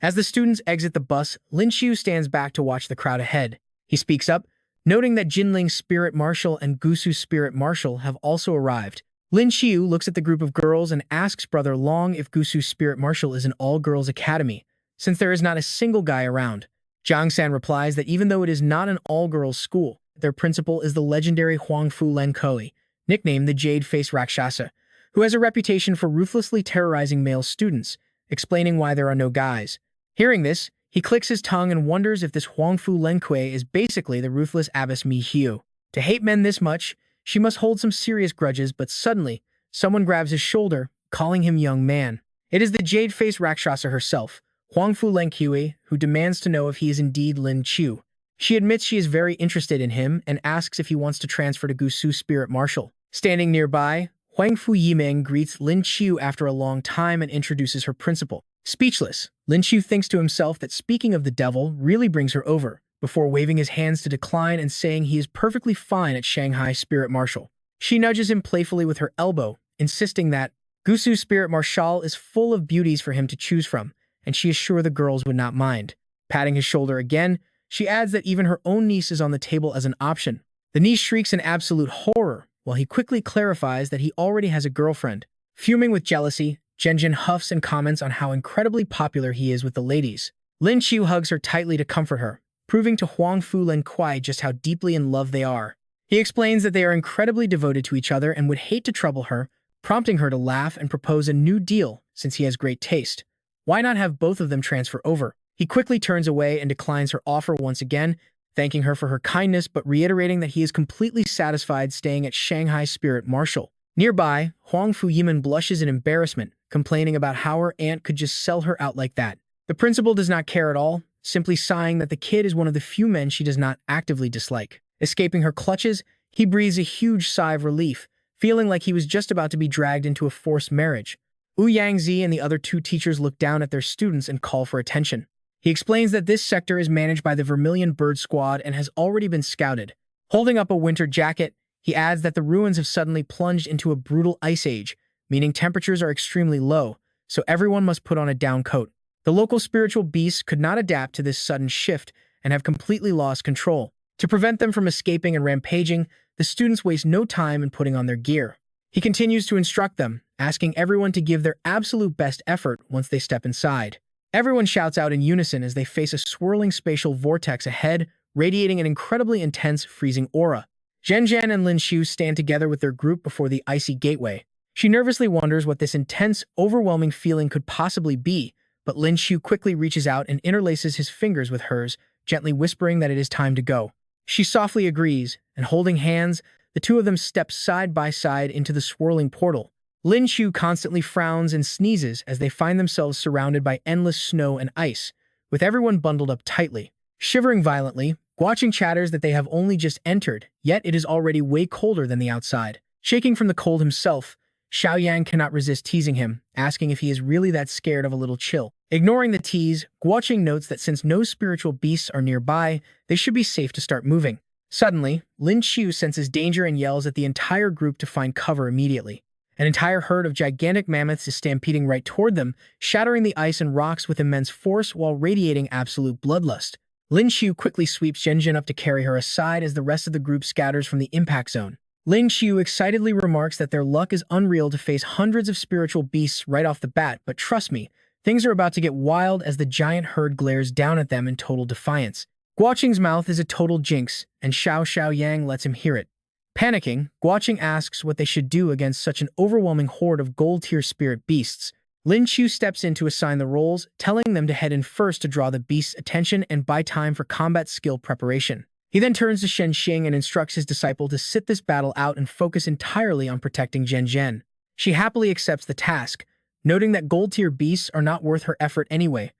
[SPEAKER 1] As the students exit the bus, Lin Qiu stands back to watch the crowd ahead. He speaks up, noting that Jinling's Spirit Marshal and Gusu's Spirit Marshal have also arrived. Lin Qiu looks at the group of girls and asks Brother Long if Gusu's Spirit Marshal is an all-girls academy, since there is not a single guy around. Zhang San replies that even though it is not an all-girls school, their principal is the legendary Huangfu Lenkoi, nicknamed the Jade-Face Rakshasa, who has a reputation for ruthlessly terrorizing male students, explaining why there are no guys. Hearing this, he clicks his tongue and wonders if this Huangfu Lenkui is basically the ruthless abbess Mi Qiu. To hate men this much, she must hold some serious grudges, but suddenly, someone grabs his shoulder, calling him young man. It is the Jade-Face Rakshasa herself, Huangfu Lenkui, who demands to know if he is indeed Lin Qiu. She admits she is very interested in him and asks if he wants to transfer to Gusu's Spirit Marshal. Standing nearby, Huangfu Yimeng greets Lin Qiu after a long time and introduces her principal. Speechless, Lin Qiu thinks to himself that speaking of the devil really brings her over, before waving his hands to decline and saying he is perfectly fine at Shanghai Spirit Marshal. She nudges him playfully with her elbow, insisting that Gusu's Spirit Marshal is full of beauties for him to choose from, and she is sure the girls would not mind. Patting his shoulder again, she adds that even her own niece is on the table as an option. The niece shrieks in absolute horror, while he quickly clarifies that he already has a girlfriend. Fuming with jealousy, Zhenjin huffs and comments on how incredibly popular he is with the ladies. Lin Qiu hugs her tightly to comfort her, proving to Huangfu Lenkui just how deeply in love they are. He explains that they are incredibly devoted to each other and would hate to trouble her, prompting her to laugh and propose a new deal since he has great taste. Why not have both of them transfer over? He quickly turns away and declines her offer once again, thanking her for her kindness but reiterating that he is completely satisfied staying at Shanghai Spirit Marshal. Nearby, Huangfu Yimen blushes in embarrassment, complaining about how her aunt could just sell her out like that. The principal does not care at all, simply sighing that the kid is one of the few men she does not actively dislike. Escaping her clutches, he breathes a huge sigh of relief, feeling like he was just about to be dragged into a forced marriage. Wu Yangzi and the other two teachers look down at their students and call for attention. He explains that this sector is managed by the Vermilion Bird Squad and has already been scouted. Holding up a winter jacket, he adds that the ruins have suddenly plunged into a brutal ice age, meaning temperatures are extremely low, so everyone must put on a down coat. The local spiritual beasts could not adapt to this sudden shift and have completely lost control. To prevent them from escaping and rampaging, the students waste no time in putting on their gear. He continues to instruct them, asking everyone to give their absolute best effort once they step inside. Everyone shouts out in unison as they face a swirling spatial vortex ahead, radiating an incredibly intense, freezing aura. Zhenjian and Lin Qiu stand together with their group before the icy gateway. She nervously wonders what this intense, overwhelming feeling could possibly be, but Lin Qiu quickly reaches out and interlaces his fingers with hers, gently whispering that it is time to go. She softly agrees, and holding hands, the two of them step side by side into the swirling portal. Lin Qiu constantly frowns and sneezes as they find themselves surrounded by endless snow and ice, with everyone bundled up tightly. Shivering violently, Guoqing chatters that they have only just entered, yet it is already way colder than the outside. Shaking from the cold himself, Xiaoyang cannot resist teasing him, asking if he is really that scared of a little chill. Ignoring the tease, Guoqing notes that since no spiritual beasts are nearby, they should be safe to start moving. Suddenly, Lin Qiu senses danger and yells at the entire group to find cover immediately. An entire herd of gigantic mammoths is stampeding right toward them, shattering the ice and rocks with immense force while radiating absolute bloodlust. Lin Qiu quickly sweeps Zhenjin up to carry her aside as the rest of the group scatters from the impact zone. Lin Qiu excitedly remarks that their luck is unreal to face hundreds of spiritual beasts right off the bat, but trust me, things are about to get wild as the giant herd glares down at them in total defiance. Guoqing's mouth is a total jinx, and Xiaoyang lets him hear it. Panicking, Guoqing asks what they should do against such an overwhelming horde of gold-tier spirit beasts. Lin Qiu steps in to assign the roles, telling them to head in first to draw the beast's attention and buy time for combat skill preparation. He then turns to Shen Xing and instructs his disciple to sit this battle out and focus entirely on protecting Zhenjian. She happily accepts the task, noting that gold-tier beasts are not worth her effort anyway.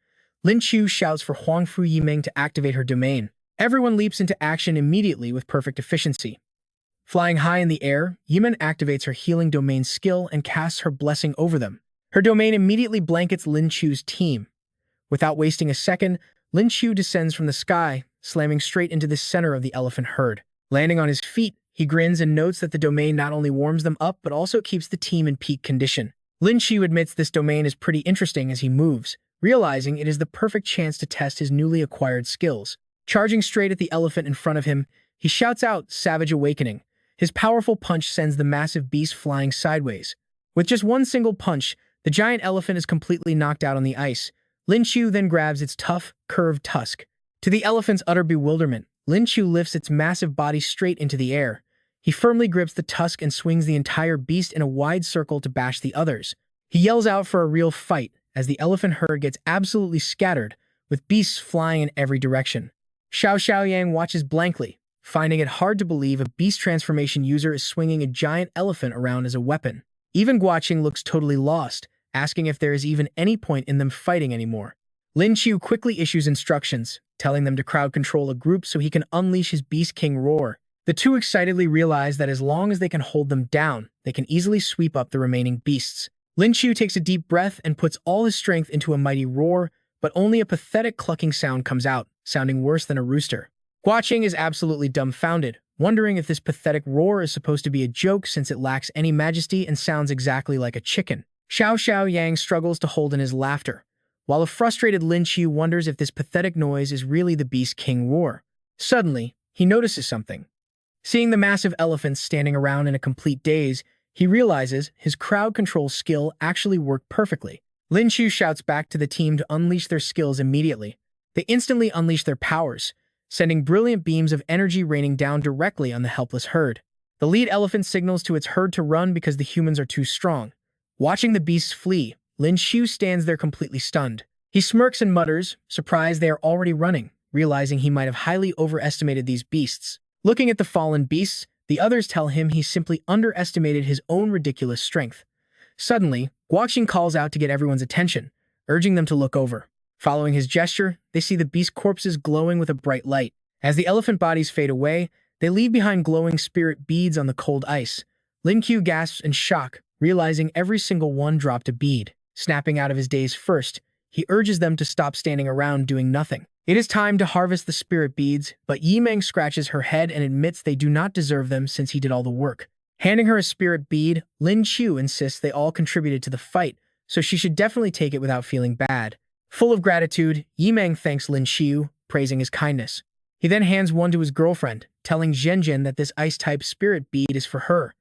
[SPEAKER 1] Lin Qiu shouts for Huangfu Yimeng to activate her domain. Everyone leaps into action immediately with perfect efficiency. Flying high in the air, Yimen activates her healing domain skill and casts her blessing over them. Her domain immediately blankets Lin Qiu's team. Without wasting a second, Lin Qiu descends from the sky, slamming straight into the center of the elephant herd. Landing on his feet, he grins and notes that the domain not only warms them up but also keeps the team in peak condition. Lin Qiu admits this domain is pretty interesting as he moves, realizing it is the perfect chance to test his newly acquired skills. Charging straight at the elephant in front of him, he shouts out, "Savage Awakening." His powerful punch sends the massive beast flying sideways. With just one single punch, the giant elephant is completely knocked out on the ice. Lin Qiu then grabs its tough, curved tusk. To the elephant's utter bewilderment, Lin Qiu lifts its massive body straight into the air. He firmly grips the tusk and swings the entire beast in a wide circle to bash the others. He yells out for a real fight as the elephant herd gets absolutely scattered, with beasts flying in every direction. Xiao Xiaoyang watches blankly, finding it hard to believe a beast transformation user is swinging a giant elephant around as a weapon. Even Guoqing looks totally lost, asking if there is even any point in them fighting anymore. Lin Qiu quickly issues instructions, telling them to crowd control a group so he can unleash his Beast King roar. The two excitedly realize that as long as they can hold them down, they can easily sweep up the remaining beasts. Lin Qiu takes a deep breath and puts all his strength into a mighty roar, but only a pathetic clucking sound comes out, sounding worse than a rooster. Guoqing is absolutely dumbfounded, wondering if this pathetic roar is supposed to be a joke since it lacks any majesty and sounds exactly like a chicken. Xiao Xiaoyang struggles to hold in his laughter, while a frustrated Lin Qiu wonders if this pathetic noise is really the Beast King roar. Suddenly, he notices something. Seeing the massive elephants standing around in a complete daze, he realizes his crowd control skill actually worked perfectly. Lin Qiu shouts back to the team to unleash their skills immediately. They instantly unleash their powers, sending brilliant beams of energy raining down directly on the helpless herd. The lead elephant signals to its herd to run because the humans are too strong. Watching the beasts flee, Lin Qiu stands there completely stunned. He smirks and mutters, surprised they are already running, realizing he might have highly overestimated these beasts. Looking at the fallen beasts, the others tell him he simply underestimated his own ridiculous strength. Suddenly, Guoqing calls out to get everyone's attention, urging them to look over. Following his gesture, they see the beast corpses glowing with a bright light. As the elephant bodies fade away, they leave behind glowing spirit beads on the cold ice. Lin Qiu gasps in shock, realizing every single one dropped a bead. Snapping out of his daze first, he urges them to stop standing around doing nothing. It is time to harvest the spirit beads, but Yimeng scratches her head and admits they do not deserve them since he did all the work. Handing her a spirit bead, Lin Qiu insists they all contributed to the fight, so she should definitely take it without feeling bad. Full of gratitude, Yimeng thanks Lin Qiu, praising his kindness. He then hands one to his girlfriend, telling Zhen that this ice-type spirit bead is for her.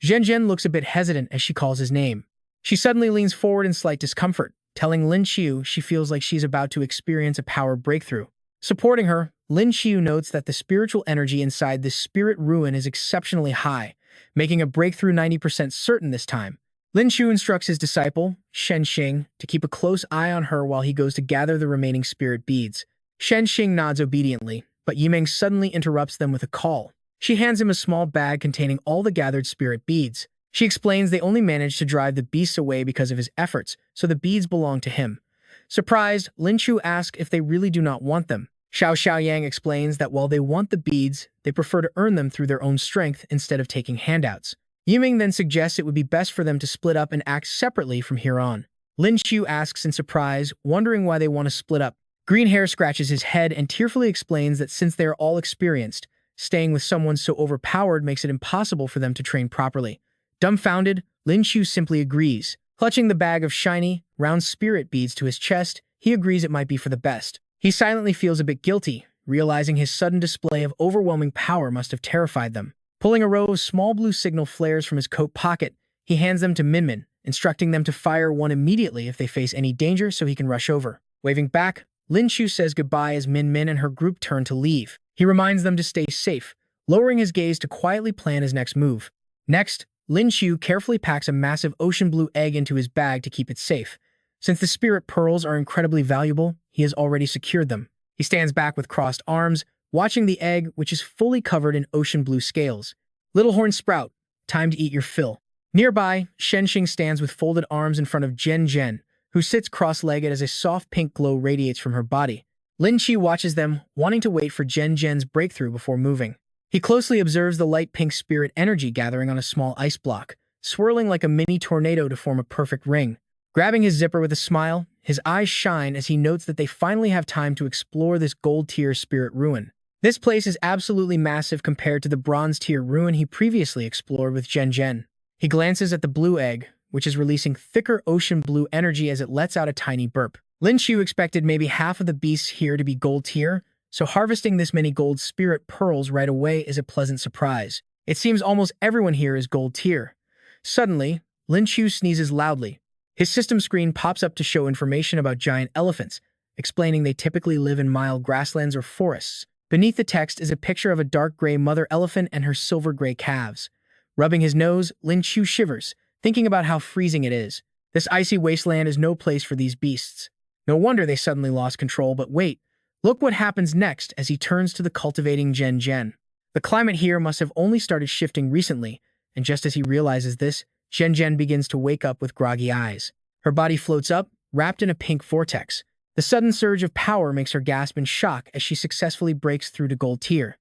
[SPEAKER 1] Zhen looks a bit hesitant as she calls his name. She suddenly leans forward in slight discomfort, telling Lin Qiu she feels like she's about to experience a power breakthrough. Supporting her, Lin Qiu notes that the spiritual energy inside this spirit ruin is exceptionally high, making a breakthrough 90% certain this time. Lin Qiu instructs his disciple, Shenxing, to keep a close eye on her while he goes to gather the remaining spirit beads. Shenxing nods obediently, but Yimeng suddenly interrupts them with a call. She hands him a small bag containing all the gathered spirit beads. She explains they only managed to drive the beasts away because of his efforts, so the beads belong to him. Surprised, Lin Qiu asks if they really do not want them. Xiao Xiaoyang explains that while they want the beads, they prefer to earn them through their own strength instead of taking handouts. Yimeng then suggests it would be best for them to split up and act separately from here on. Lin Qiu asks in surprise, wondering why they want to split up. Green Hair scratches his head and tearfully explains that since they are all experienced, staying with someone so overpowered makes it impossible for them to train properly. Dumbfounded, Lin Qiu simply agrees. Clutching the bag of shiny, round spirit beads to his chest, he agrees it might be for the best. He silently feels a bit guilty, realizing his sudden display of overwhelming power must have terrified them. Pulling a row of small blue signal flares from his coat pocket, he hands them to Minmin, instructing them to fire one immediately if they face any danger so he can rush over. Waving back, Lin Qiu says goodbye as Minmin and her group turn to leave. He reminds them to stay safe, lowering his gaze to quietly plan his next move. Next, Lin Qiu carefully packs a massive ocean blue egg into his bag to keep it safe. Since the spirit pearls are incredibly valuable, he has already secured them. He stands back with crossed arms, watching the egg, which is fully covered in ocean blue scales. Little horn sprout, time to eat your fill. Nearby, Shenxing stands with folded arms in front of Zhen, who sits cross-legged as a soft pink glow radiates from her body. Lin Qiu watches them, wanting to wait for Zhen's breakthrough before moving. He closely observes the light pink spirit energy gathering on a small ice block, swirling like a mini tornado to form a perfect ring. Grabbing his zipper with a smile, his eyes shine as he notes that they finally have time to explore this gold-tier spirit ruin. This place is absolutely massive compared to the bronze-tier ruin he previously explored with Zhen Zhen. He glances at the blue egg, which is releasing thicker ocean blue energy as it lets out a tiny burp. Lin Qiu expected maybe half of the beasts here to be gold-tier, so harvesting this many gold spirit pearls right away is a pleasant surprise. It seems almost everyone here is gold-tier. Suddenly, Lin Qiu sneezes loudly. His system screen pops up to show information about giant elephants, explaining they typically live in mild grasslands or forests. Beneath the text is a picture of a dark gray mother elephant and her silver gray calves. Rubbing his nose, Lin Qiu shivers, thinking about how freezing it is. This icy wasteland is no place for these beasts. No wonder they suddenly lost control, but wait, look what happens next as he turns to the cultivating Zhen Zhen. The climate here must have only started shifting recently, and just as he realizes this, Zhen Zhen begins to wake up with groggy eyes. Her body floats up, wrapped in a pink vortex. The sudden surge of power makes her gasp in shock as she successfully breaks through to gold tier.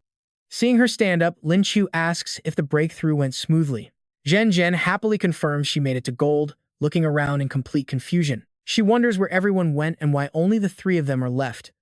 [SPEAKER 1] Seeing her stand up, Lin Qiu asks if the breakthrough went smoothly. Zhen Zhen happily confirms she made it to gold, looking around in complete confusion. She wonders where everyone went and why only the three of them are left.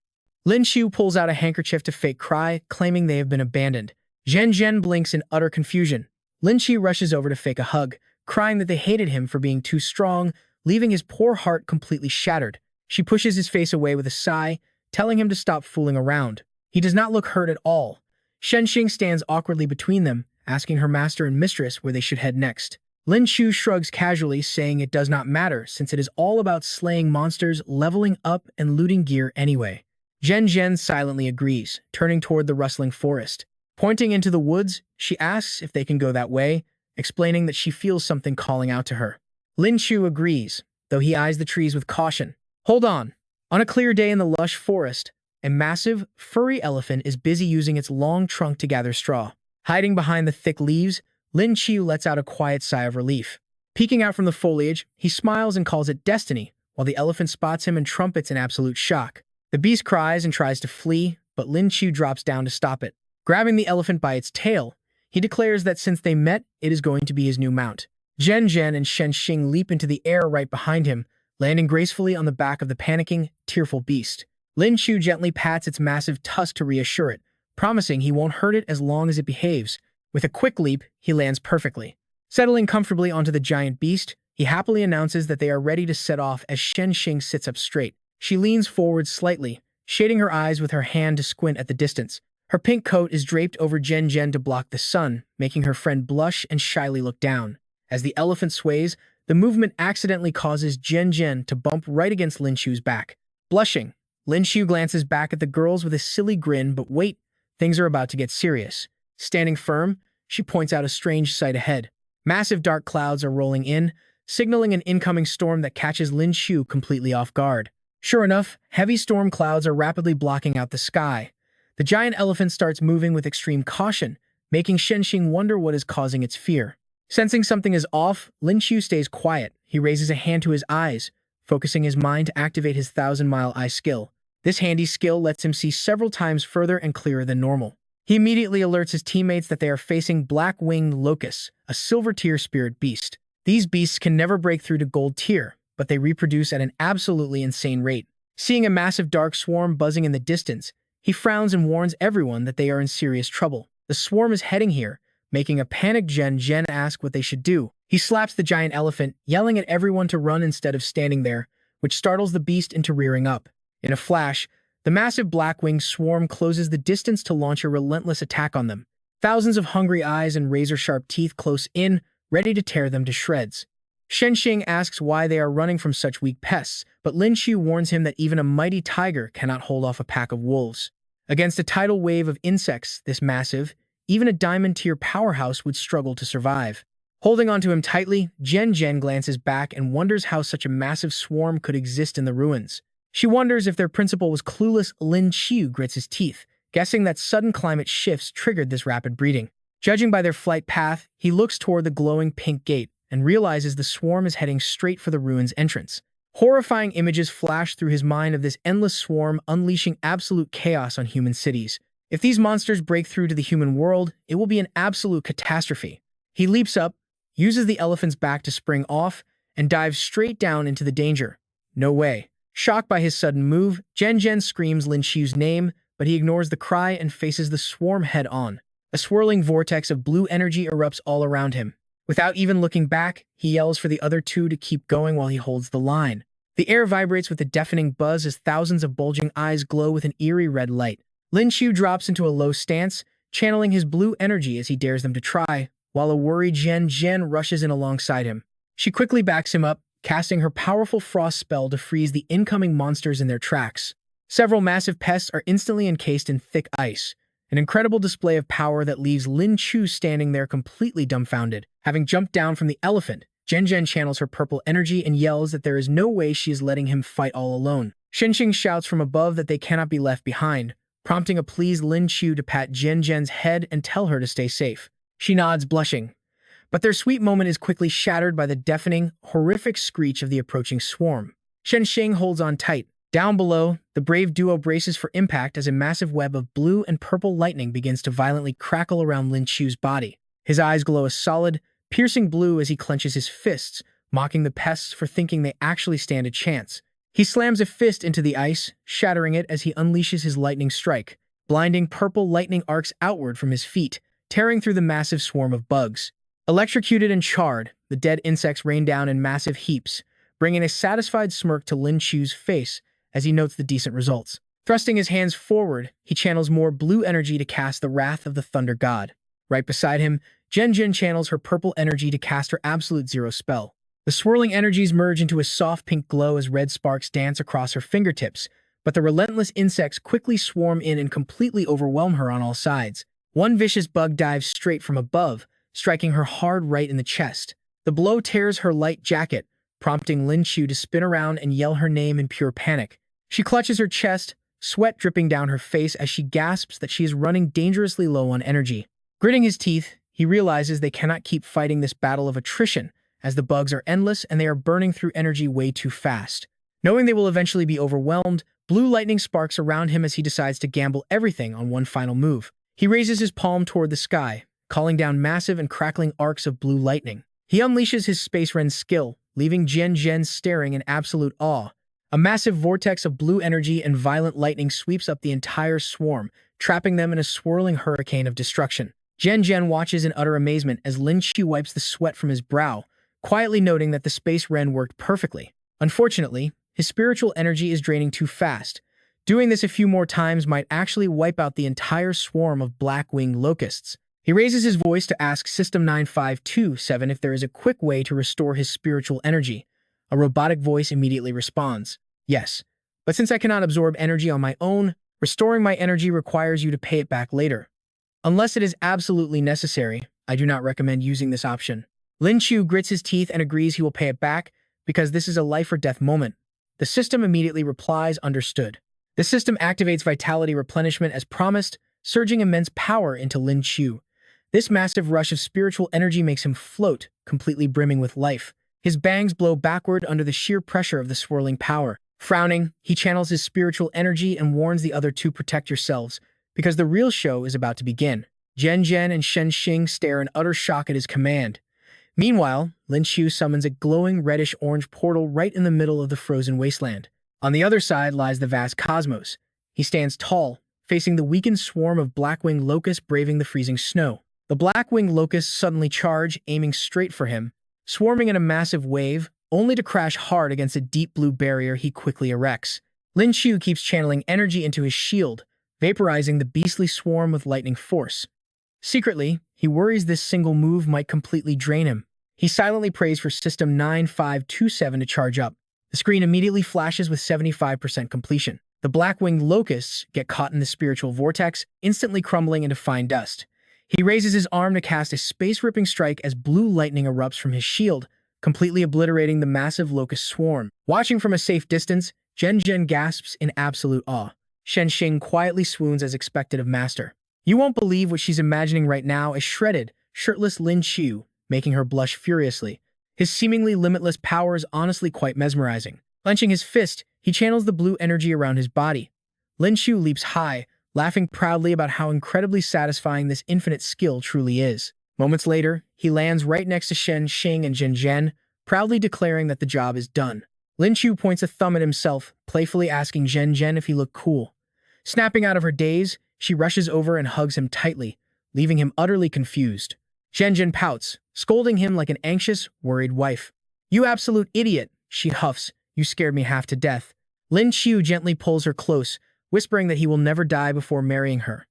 [SPEAKER 1] Lin Qiu pulls out a handkerchief to fake cry, claiming they have been abandoned. Zhen Zhen blinks in utter confusion. Lin Qiu rushes over to fake a hug, crying that they hated him for being too strong, leaving his poor heart completely shattered. She pushes his face away with a sigh, telling him to stop fooling around. He does not look hurt at all. Shenxing stands awkwardly between them, asking her master and mistress where they should head next. Lin Qiu shrugs casually, saying it does not matter since it is all about slaying monsters, leveling up, and looting gear anyway. Zhen Zhen silently agrees, turning toward the rustling forest. Pointing into the woods, she asks if they can go that way, explaining that she feels something calling out to her. Lin Qiu agrees, though he eyes the trees with caution. Hold on. On a clear day in the lush forest, a massive, furry elephant is busy using its long trunk to gather straw. Hiding behind the thick leaves, Lin Qiu lets out a quiet sigh of relief. Peeking out from the foliage, he smiles and calls it destiny, while the elephant spots him and trumpets in absolute shock. The beast cries and tries to flee, but Lin Qiu drops down to stop it. Grabbing the elephant by its tail, he declares that since they met, it is going to be his new mount. Zhen Zhen and Shenxing leap into the air right behind him, landing gracefully on the back of the panicking, tearful beast. Lin Qiu gently pats its massive tusk to reassure it, promising he won't hurt it as long as it behaves. With a quick leap, he lands perfectly. Settling comfortably onto the giant beast, he happily announces that they are ready to set off as Shenxing sits up straight. She leans forward slightly, shading her eyes with her hand to squint at the distance. Her pink coat is draped over Zhen Zhen to block the sun, making her friend blush and shyly look down. As the elephant sways, the movement accidentally causes Zhen Zhen to bump right against Lin Qiu's back. Blushing, Lin Qiu glances back at the girls with a silly grin, but wait, things are about to get serious. Standing firm, she points out a strange sight ahead. Massive dark clouds are rolling in, signaling an incoming storm that catches Lin Qiu completely off guard. Sure enough, heavy storm clouds are rapidly blocking out the sky. The giant elephant starts moving with extreme caution, making Shenxing wonder what is causing its fear. Sensing something is off, Lin Qiu stays quiet. He raises a hand to his eyes, focusing his mind to activate his 1,000-mile eye skill. This handy skill lets him see several times further and clearer than normal. He immediately alerts his teammates that they are facing black-winged locusts, a silver-tier spirit beast. These beasts can never break through to gold tier, but they reproduce at an absolutely insane rate. Seeing a massive dark swarm buzzing in the distance, he frowns and warns everyone that they are in serious trouble. The swarm is heading here, making a panicked Zhen Zhen ask what they should do. He slaps the giant elephant, yelling at everyone to run instead of standing there, which startles the beast into rearing up. In a flash, the massive black-winged swarm closes the distance to launch a relentless attack on them. Thousands of hungry eyes and razor-sharp teeth close in, ready to tear them to shreds. Shenxing asks why they are running from such weak pests, but Lin Qiu warns him that even a mighty tiger cannot hold off a pack of wolves. Against a tidal wave of insects this massive, even a diamond-tier powerhouse would struggle to survive. Holding onto him tightly, Zhen Zhen glances back and wonders how such a massive swarm could exist in the ruins. She wonders if their principal was clueless. Lin Qiu grits his teeth, guessing that sudden climate shifts triggered this rapid breeding. Judging by their flight path, he looks toward the glowing pink gate and realizes the swarm is heading straight for the ruins' entrance. Horrifying images flash through his mind of this endless swarm unleashing absolute chaos on human cities. If these monsters break through to the human world, it will be an absolute catastrophe. He leaps up, uses the elephant's back to spring off, and dives straight down into the danger. No way. Shocked by his sudden move, Zhen screams Lin Qiu's name, but he ignores the cry and faces the swarm head-on. A swirling vortex of blue energy erupts all around him. Without even looking back, he yells for the other two to keep going while he holds the line. The air vibrates with a deafening buzz as thousands of bulging eyes glow with an eerie red light. Lin Qiu drops into a low stance, channeling his blue energy as he dares them to try, while a worried Zhen rushes in alongside him. She quickly backs him up, casting her powerful frost spell to freeze the incoming monsters in their tracks. Several massive pests are instantly encased in thick ice, an incredible display of power that leaves Lin Qiu standing there completely dumbfounded. Having jumped down from the elephant, Zhen channels her purple energy and yells that there is no way she is letting him fight all alone. Shenxing shouts from above that they cannot be left behind, prompting a pleased Lin Qiu to pat Zhen's head and tell her to stay safe. She nods, blushing. But their sweet moment is quickly shattered by the deafening, horrific screech of the approaching swarm. Shenxing holds on tight. Down below, the brave duo braces for impact as a massive web of blue and purple lightning begins to violently crackle around Lin Qiu's body. His eyes glow a solid, piercing blue as he clenches his fists, mocking the pests for thinking they actually stand a chance. He slams a fist into the ice, shattering it as he unleashes his lightning strike. Blinding purple lightning arcs outward from his feet, tearing through the massive swarm of bugs. Electrocuted and charred, the dead insects rain down in massive heaps, bringing a satisfied smirk to Lin Qiu's face as he notes the decent results. Thrusting his hands forward, he channels more blue energy to cast the Wrath of the Thunder God. Right beside him, Zhen channels her purple energy to cast her Absolute Zero spell. The swirling energies merge into a soft pink glow as red sparks dance across her fingertips, but the relentless insects quickly swarm in and completely overwhelm her on all sides. One vicious bug dives straight from above, striking her hard right in the chest. The blow tears her light jacket, prompting Lin Qiu to spin around and yell her name in pure panic. She clutches her chest, sweat dripping down her face as she gasps that she is running dangerously low on energy. Gritting his teeth, he realizes they cannot keep fighting this battle of attrition, as the bugs are endless and they are burning through energy way too fast. Knowing they will eventually be overwhelmed, blue lightning sparks around him as he decides to gamble everything on one final move. He raises his palm toward the sky, calling down massive and crackling arcs of blue lightning. He unleashes his Space Ren skill, leaving Zhen staring in absolute awe. A massive vortex of blue energy and violent lightning sweeps up the entire swarm, trapping them in a swirling hurricane of destruction. Zhen watches in utter amazement as Lin Qiu wipes the sweat from his brow, quietly noting that the Space Ren worked perfectly. Unfortunately, his spiritual energy is draining too fast. Doing this a few more times might actually wipe out the entire swarm of black-winged locusts. He raises his voice to ask System 9527 if there is a quick way to restore his spiritual energy. A robotic voice immediately responds, "Yes, but since I cannot absorb energy on my own, restoring my energy requires you to pay it back later. Unless it is absolutely necessary, I do not recommend using this option." Lin Qiu grits his teeth and agrees he will pay it back because this is a life-or-death moment. The system immediately replies, "Understood." The system activates vitality replenishment as promised, surging immense power into Lin Qiu. This massive rush of spiritual energy makes him float, completely brimming with life. His bangs blow backward under the sheer pressure of the swirling power. Frowning, he channels his spiritual energy and warns the other to protect yourselves, because the real show is about to begin. Zhen and Shenxing stare in utter shock at his command. Meanwhile, Lin Qiu summons a glowing reddish-orange portal right in the middle of the frozen wasteland. On the other side lies the vast cosmos. He stands tall, facing the weakened swarm of black-winged locusts braving the freezing snow. The black-winged locusts suddenly charge, aiming straight for him, swarming in a massive wave, only to crash hard against a deep blue barrier he quickly erects. Lin Qiu keeps channeling energy into his shield, vaporizing the beastly swarm with lightning force. Secretly, he worries this single move might completely drain him. He silently prays for System 9527 to charge up. The screen immediately flashes with 75% completion. The black-winged locusts get caught in the spiritual vortex, instantly crumbling into fine dust. He raises his arm to cast a space-ripping strike as blue lightning erupts from his shield, completely obliterating the massive locust swarm. Watching from a safe distance, Zhen gasps in absolute awe. Shenxing quietly swoons as expected of Master. You won't believe what she's imagining right now as shredded, shirtless Lin Qiu, making her blush furiously. His seemingly limitless power is honestly quite mesmerizing. Clenching his fist, he channels the blue energy around his body. Lin Qiu leaps high, laughing proudly about how incredibly satisfying this infinite skill truly is. Moments later, he lands right next to Shenxing and Zhen, proudly declaring that the job is done. Lin Qiu points a thumb at himself, playfully asking Zhen Zhen if he looked cool. Snapping out of her daze, she rushes over and hugs him tightly, leaving him utterly confused. Zhen Zhen pouts, scolding him like an anxious, worried wife. "You absolute idiot," she huffs. "You scared me half to death." Lin Qiu gently pulls her close, whispering that he will never die before marrying her.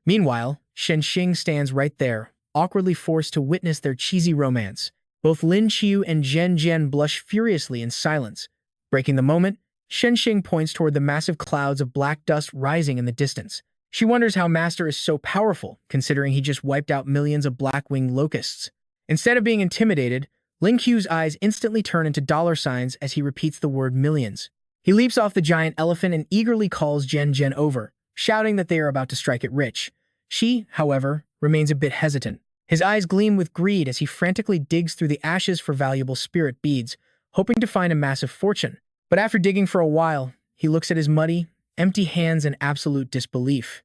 [SPEAKER 1] Meanwhile, Shen Xing stands right there, awkwardly forced to witness their cheesy romance. Both Lin Qiu and Zhen Zhen blush furiously in silence. Breaking the moment, Shen Xing points toward the massive clouds of black dust rising in the distance. She wonders how Master is so powerful, considering he just wiped out millions of black-winged locusts. Instead of being intimidated, Lin Qiu's eyes instantly turn into dollar signs as he repeats the word millions. He leaps off the giant elephant and eagerly calls Zhen Zhen over, shouting that they are about to strike it rich. She, however, remains a bit hesitant. His eyes gleam with greed as he frantically digs through the ashes for valuable spirit beads, hoping to find a massive fortune. But after digging for a while, he looks at his muddy, empty hands in absolute disbelief.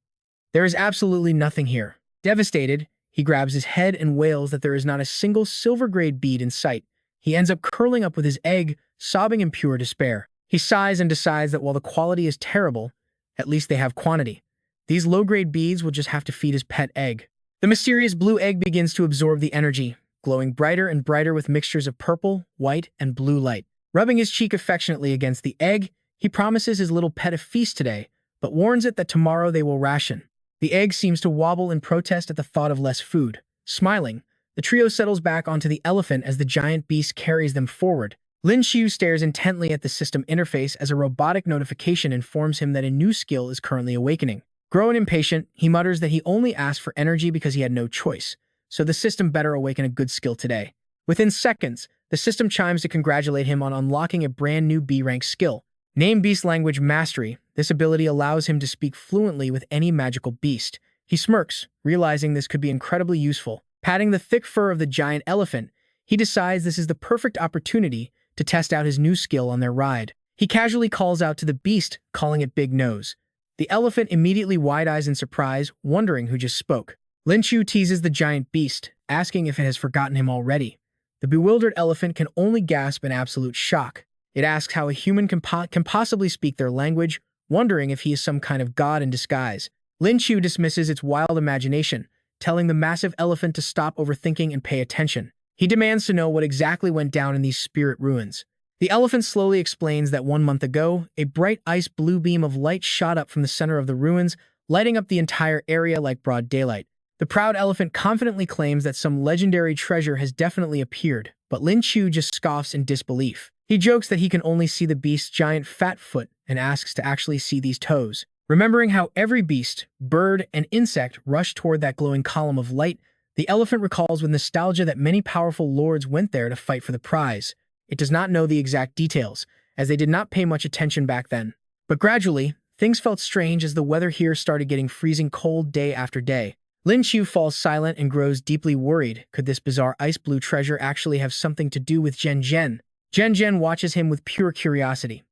[SPEAKER 1] There is absolutely nothing here. Devastated, he grabs his head and wails that there is not a single silver-grade bead in sight. He ends up curling up with his egg, sobbing in pure despair. He sighs and decides that while the quality is terrible, at least they have quantity. These low-grade beads will just have to feed his pet egg. The mysterious blue egg begins to absorb the energy, glowing brighter and brighter with mixtures of purple, white, and blue light. Rubbing his cheek affectionately against the egg, he promises his little pet a feast today, but warns it that tomorrow they will ration. The egg seems to wobble in protest at the thought of less food. Smiling, the trio settles back onto the elephant as the giant beast carries them forward. Lin Qiu stares intently at the system interface as a robotic notification informs him that a new skill is currently awakening. Growing impatient, he mutters that he only asked for energy because he had no choice, so the system better awaken a good skill today. Within seconds, the system chimes to congratulate him on unlocking a brand new B-rank skill. Named Beast Language Mastery, this ability allows him to speak fluently with any magical beast. He smirks, realizing this could be incredibly useful. Patting the thick fur of the giant elephant, he decides this is the perfect opportunity to test out his new skill on their ride. He casually calls out to the beast, calling it Big Nose. The elephant immediately wide-eyes in surprise, wondering who just spoke. Lin Qiu teases the giant beast, asking if it has forgotten him already. The bewildered elephant can only gasp in absolute shock. It asks how a human can possibly speak their language, wondering if he is some kind of god in disguise. Lin Qiu dismisses its wild imagination, telling the massive elephant to stop overthinking and pay attention. He demands to know what exactly went down in these spirit ruins. The elephant slowly explains that 1 month ago, a bright ice blue beam of light shot up from the center of the ruins, lighting up the entire area like broad daylight. The proud elephant confidently claims that some legendary treasure has definitely appeared, but Lin Qiu just scoffs in disbelief. He jokes that he can only see the beast's giant fat foot and asks to actually see these toes. Remembering how every beast, bird, and insect rushed toward that glowing column of light, the elephant recalls with nostalgia that many powerful lords went there to fight for the prize. It does not know the exact details, as they did not pay much attention back then. But gradually, things felt strange as the weather here started getting freezing cold day after day. Lin Qiu falls silent and grows deeply worried. Could this bizarre ice blue treasure actually have something to do with Zhen Zhen? Zhen Zhen watches him with pure curiosity.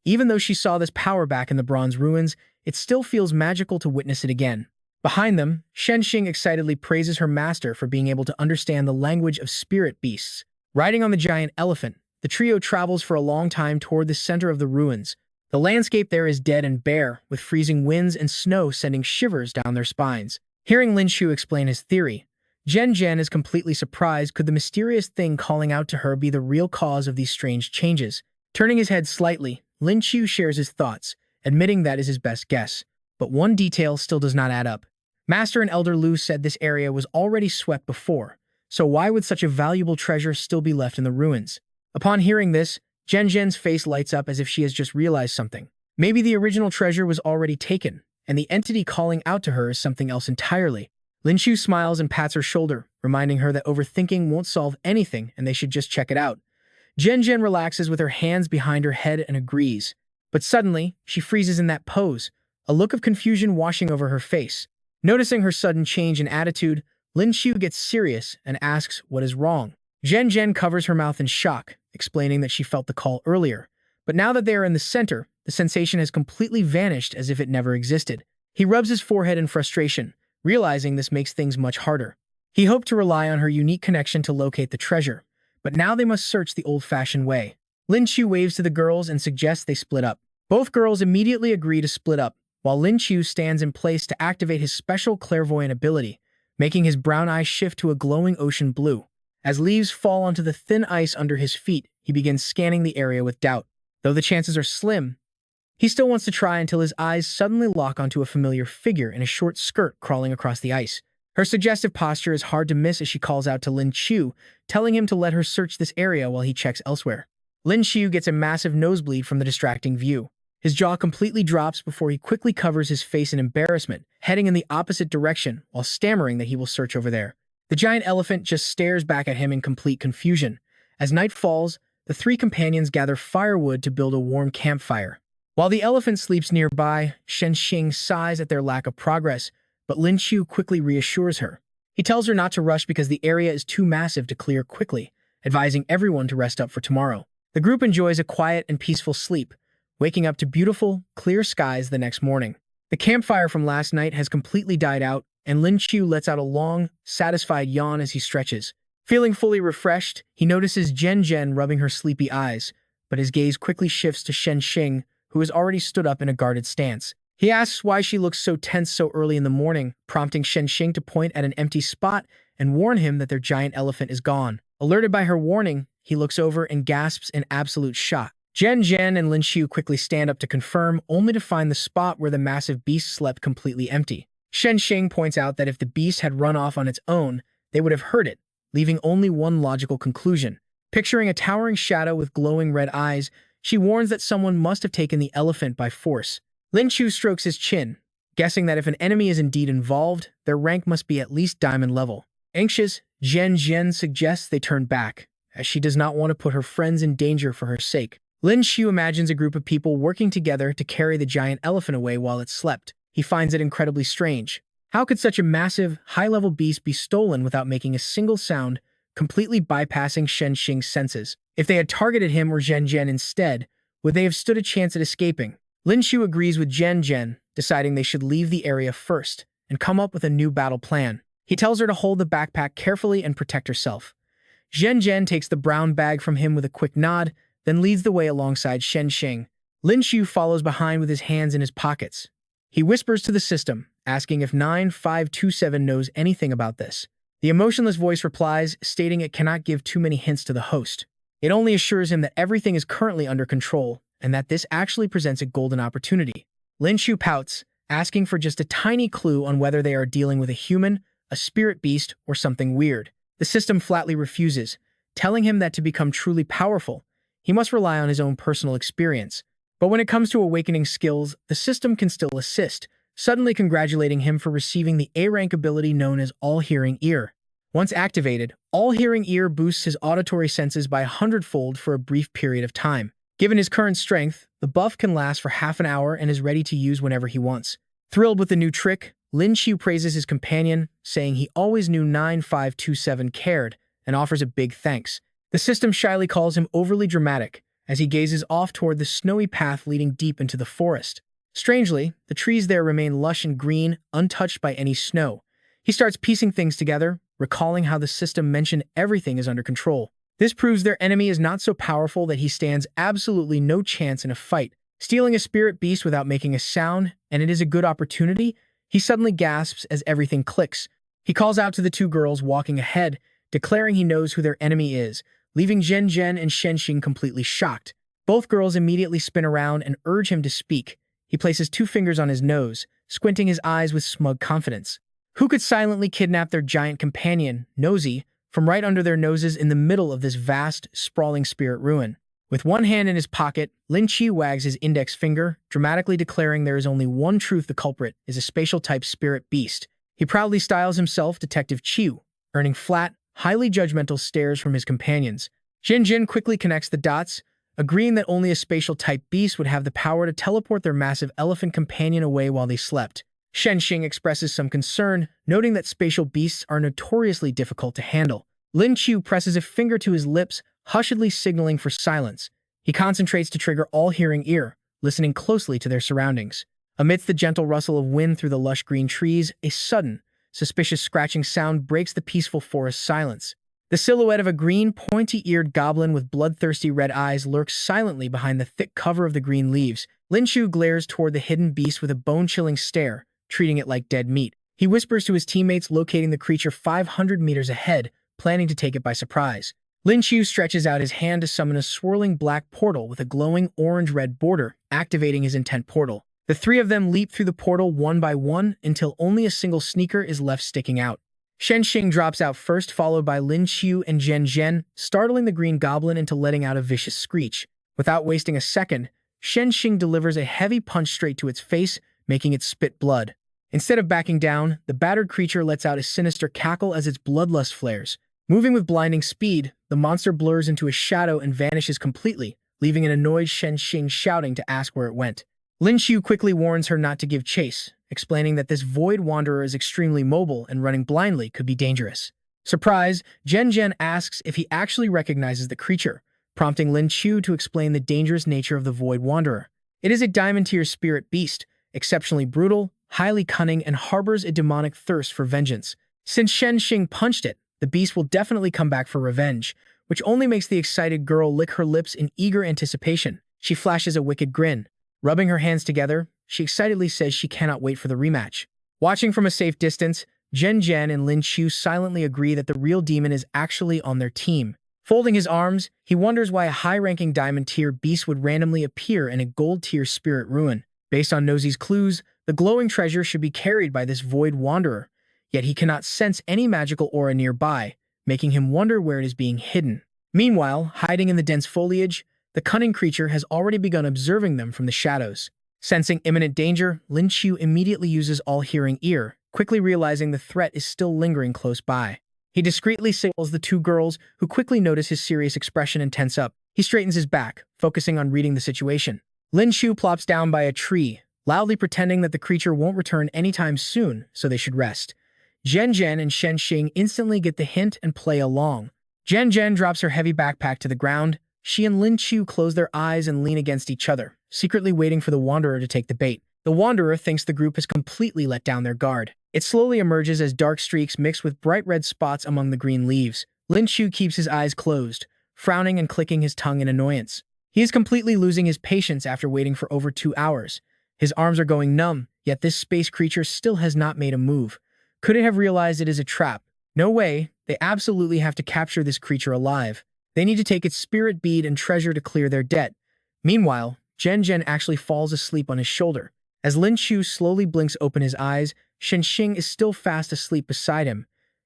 [SPEAKER 1] Even though she saw this power back in the bronze ruins, it still feels magical to witness it again. Behind them, Shen Xing excitedly praises her master for being able to understand the language of spirit beasts. Riding on the giant elephant, the trio travels for a long time toward the center of the ruins. The landscape there is dead and bare, with freezing winds and snow sending shivers down their spines. Hearing Lin Qiu explain his theory, Zhen Zhen is completely surprised. Could the mysterious thing calling out to her be the real cause of these strange changes? Turning his head slightly, Lin Qiu shares his thoughts, admitting that is his best guess. But one detail still does not add up. Master and Elder Lu said this area was already swept before, so why would such a valuable treasure still be left in the ruins? Upon hearing this, Zhen Zhen's face lights up as if she has just realized something. Maybe the original treasure was already taken, and the entity calling out to her is something else entirely. Lin Qiu smiles and pats her shoulder, reminding her that overthinking won't solve anything and they should just check it out. Zhen Zhen relaxes with her hands behind her head and agrees. But suddenly, she freezes in that pose, a look of confusion washing over her face. Noticing her sudden change in attitude, Lin Qiu gets serious and asks what is wrong. Zhen Zhen covers her mouth in shock, explaining that she felt the call earlier. But now that they are in the center, the sensation has completely vanished as if it never existed. He rubs his forehead in frustration, realizing this makes things much harder. He hoped to rely on her unique connection to locate the treasure, but now they must search the old-fashioned way. Lin Qiu waves to the girls and suggests they split up. Both girls immediately agree to split up, while Lin Qiu stands in place to activate his special clairvoyant ability, making his brown eyes shift to a glowing ocean blue. As leaves fall onto the thin ice under his feet, he begins scanning the area with doubt. Though the chances are slim, he still wants to try until his eyes suddenly lock onto a familiar figure in a short skirt crawling across the ice. Her suggestive posture is hard to miss as she calls out to Lin Qiu, telling him to let her search this area while he checks elsewhere. Lin Qiu gets a massive nosebleed from the distracting view. His jaw completely drops before he quickly covers his face in embarrassment, heading in the opposite direction while stammering that he will search over there. The giant elephant just stares back at him in complete confusion. As night falls, the three companions gather firewood to build a warm campfire. While the elephant sleeps nearby, Shen Xing sighs at their lack of progress, but Lin Qiu quickly reassures her. He tells her not to rush because the area is too massive to clear quickly, advising everyone to rest up for tomorrow. The group enjoys a quiet and peaceful sleep, waking up to beautiful, clear skies the next morning. The campfire from last night has completely died out, and Lin Qiu lets out a long, satisfied yawn as he stretches. Feeling fully refreshed, he notices Zhen Zhen rubbing her sleepy eyes, but his gaze quickly shifts to Shen Xing, who has already stood up in a guarded stance. He asks why she looks so tense so early in the morning, prompting Shen Xing to point at an empty spot and warn him that their giant elephant is gone. Alerted by her warning, he looks over and gasps in absolute shock. Zhen Zhen and Lin Qiu quickly stand up to confirm, only to find the spot where the massive beast slept completely empty. Shen Xing points out that if the beast had run off on its own, they would have heard it, leaving only one logical conclusion. Picturing a towering shadow with glowing red eyes, she warns that someone must have taken the elephant by force. Lin Qiu strokes his chin, guessing that if an enemy is indeed involved, their rank must be at least diamond level. Anxious, Zhen Zhen suggests they turn back, as she does not want to put her friends in danger for her sake. Lin Qiu imagines a group of people working together to carry the giant elephant away while it slept. He finds it incredibly strange. How could such a massive, high-level beast be stolen without making a single sound, completely bypassing Shen Xing's senses? If they had targeted him or Zhen Zhen instead, would they have stood a chance at escaping? Lin Qiu agrees with Zhen Zhen, deciding they should leave the area first and come up with a new battle plan. He tells her to hold the backpack carefully and protect herself. Zhen Zhen takes the brown bag from him with a quick nod, then leads the way alongside Shen Xing. Lin Qiu follows behind with his hands in his pockets. He whispers to the system, asking if 9527 knows anything about this. The emotionless voice replies, stating it cannot give too many hints to the host. It only assures him that everything is currently under control, and that this actually presents a golden opportunity. Lin Qiu pouts, asking for just a tiny clue on whether they are dealing with a human, a spirit beast, or something weird. The system flatly refuses, telling him that to become truly powerful, he must rely on his own personal experience. But when it comes to awakening skills, the system can still assist, suddenly congratulating him for receiving the A-rank ability known as All-Hearing Ear. Once activated, All-Hearing Ear boosts his auditory senses by 100-fold for a brief period of time. Given his current strength, the buff can last for half an hour and is ready to use whenever he wants. Thrilled with the new trick, Lin Qiu praises his companion, saying he always knew 9527 cared, and offers a big thanks. The system shyly calls him overly dramatic, as he gazes off toward the snowy path leading deep into the forest. Strangely, the trees there remain lush and green, untouched by any snow. He starts piecing things together, recalling how the system mentioned everything is under control. This proves their enemy is not so powerful that he stands absolutely no chance in a fight. Stealing a spirit beast without making a sound, and it is a good opportunity, he suddenly gasps as everything clicks. He calls out to the two girls walking ahead, declaring he knows who their enemy is, leaving Zhen Zhen and Shen Xing completely shocked. Both girls immediately spin around and urge him to speak. He places 2 fingers on his nose, squinting his eyes with smug confidence. Who could silently kidnap their giant companion, Nosy, from right under their noses in the middle of this vast, sprawling spirit ruin? With one hand in his pocket, Lin Qiu wags his index finger, dramatically declaring there is only one truth: the culprit is a spatial-type spirit beast. He proudly styles himself Detective Qiu, earning flat, highly judgmental stares from his companions. Zhen Zhen quickly connects the dots, agreeing that only a spatial-type beast would have the power to teleport their massive elephant companion away while they slept. Shen Xing expresses some concern, noting that spatial beasts are notoriously difficult to handle. Lin Qiu presses a finger to his lips, hushedly signaling for silence. He concentrates to trigger All-Hearing Ear, listening closely to their surroundings. Amidst the gentle rustle of wind through the lush green trees, a sudden, suspicious scratching sound breaks the peaceful forest silence. The silhouette of a green, pointy-eared goblin with bloodthirsty red eyes lurks silently behind the thick cover of the green leaves. Lin Qiu glares toward the hidden beast with a bone-chilling stare, treating it like dead meat. He whispers to his teammates, locating the creature 500 meters ahead, planning to take it by surprise. Lin Qiu stretches out his hand to summon a swirling black portal with a glowing orange-red border, activating his intent portal. The three of them leap through the portal one by one until only a single sneaker is left sticking out. Shen Xing drops out first, followed by Lin Qiu and Zhen Zhen, startling the green goblin into letting out a vicious screech. Without wasting a second, Shen Xing delivers a heavy punch straight to its face, making it spit blood. Instead of backing down, the battered creature lets out a sinister cackle as its bloodlust flares. Moving with blinding speed, the monster blurs into a shadow and vanishes completely, leaving an annoyed Shen Xing shouting to ask where it went. Lin Qiu quickly warns her not to give chase, explaining that this void wanderer is extremely mobile and running blindly could be dangerous. Surprised, Zhen Zhen asks if he actually recognizes the creature, prompting Lin Qiu to explain the dangerous nature of the void wanderer. It is a diamond-tier spirit beast, exceptionally brutal, highly cunning, and harbors a demonic thirst for vengeance. Since Shen Xing punched it, the beast will definitely come back for revenge, which only makes the excited girl lick her lips in eager anticipation. She flashes a wicked grin. Rubbing her hands together, she excitedly says she cannot wait for the rematch. Watching from a safe distance, Zhen Zhen and Lin Qiu silently agree that the real demon is actually on their team. Folding his arms, he wonders why a high-ranking diamond-tier beast would randomly appear in a gold-tier spirit ruin. Based on Nosey's clues, the glowing treasure should be carried by this void wanderer, yet he cannot sense any magical aura nearby, making him wonder where it is being hidden. Meanwhile, hiding in the dense foliage, the cunning creature has already begun observing them from the shadows. Sensing imminent danger, Lin Qiu immediately uses all-hearing ear, quickly realizing the threat is still lingering close by. He discreetly signals the two girls, who quickly notice his serious expression and tense up. He straightens his back, focusing on reading the situation. Lin Qiu plops down by a tree, loudly pretending that the creature won't return anytime soon, so they should rest. Zhen Zhen and Shen Xing instantly get the hint and play along. Zhen Zhen drops her heavy backpack to the ground. She and Lin Qiu close their eyes and lean against each other, secretly waiting for the Wanderer to take the bait. The Wanderer thinks the group has completely let down their guard. It slowly emerges as dark streaks mix with bright red spots among the green leaves. Lin Qiu keeps his eyes closed, frowning and clicking his tongue in annoyance. He is completely losing his patience after waiting for over 2 hours. His arms are going numb, yet this space creature still has not made a move. Could it have realized it is a trap? No way. They absolutely have to capture this creature alive. They need to take its spirit bead and treasure to clear their debt. Meanwhile, Zhen Zhen actually falls asleep on his shoulder. As Lin Qiu slowly blinks open his eyes, Shen Xing is still fast asleep beside him.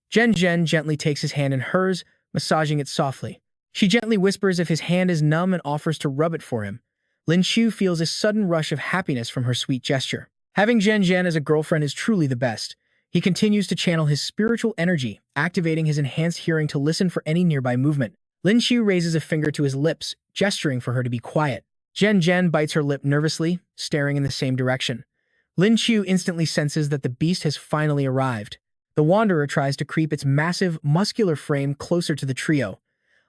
[SPEAKER 1] Zhen Zhen gently takes his hand in hers, massaging it softly. She gently whispers if his hand is numb and offers to rub it for him. Lin Qiu feels a sudden rush of happiness from her sweet gesture. Having Zhen Zhen as a girlfriend is truly the best. He continues to channel his spiritual energy, activating his enhanced hearing to listen for any nearby movement. Lin Qiu raises a finger to his lips, gesturing for her to be quiet. Zhen Zhen bites her lip nervously, staring in the same direction. Lin Qiu instantly senses that the beast has finally arrived. The Wanderer tries to creep its massive, muscular frame closer to the trio.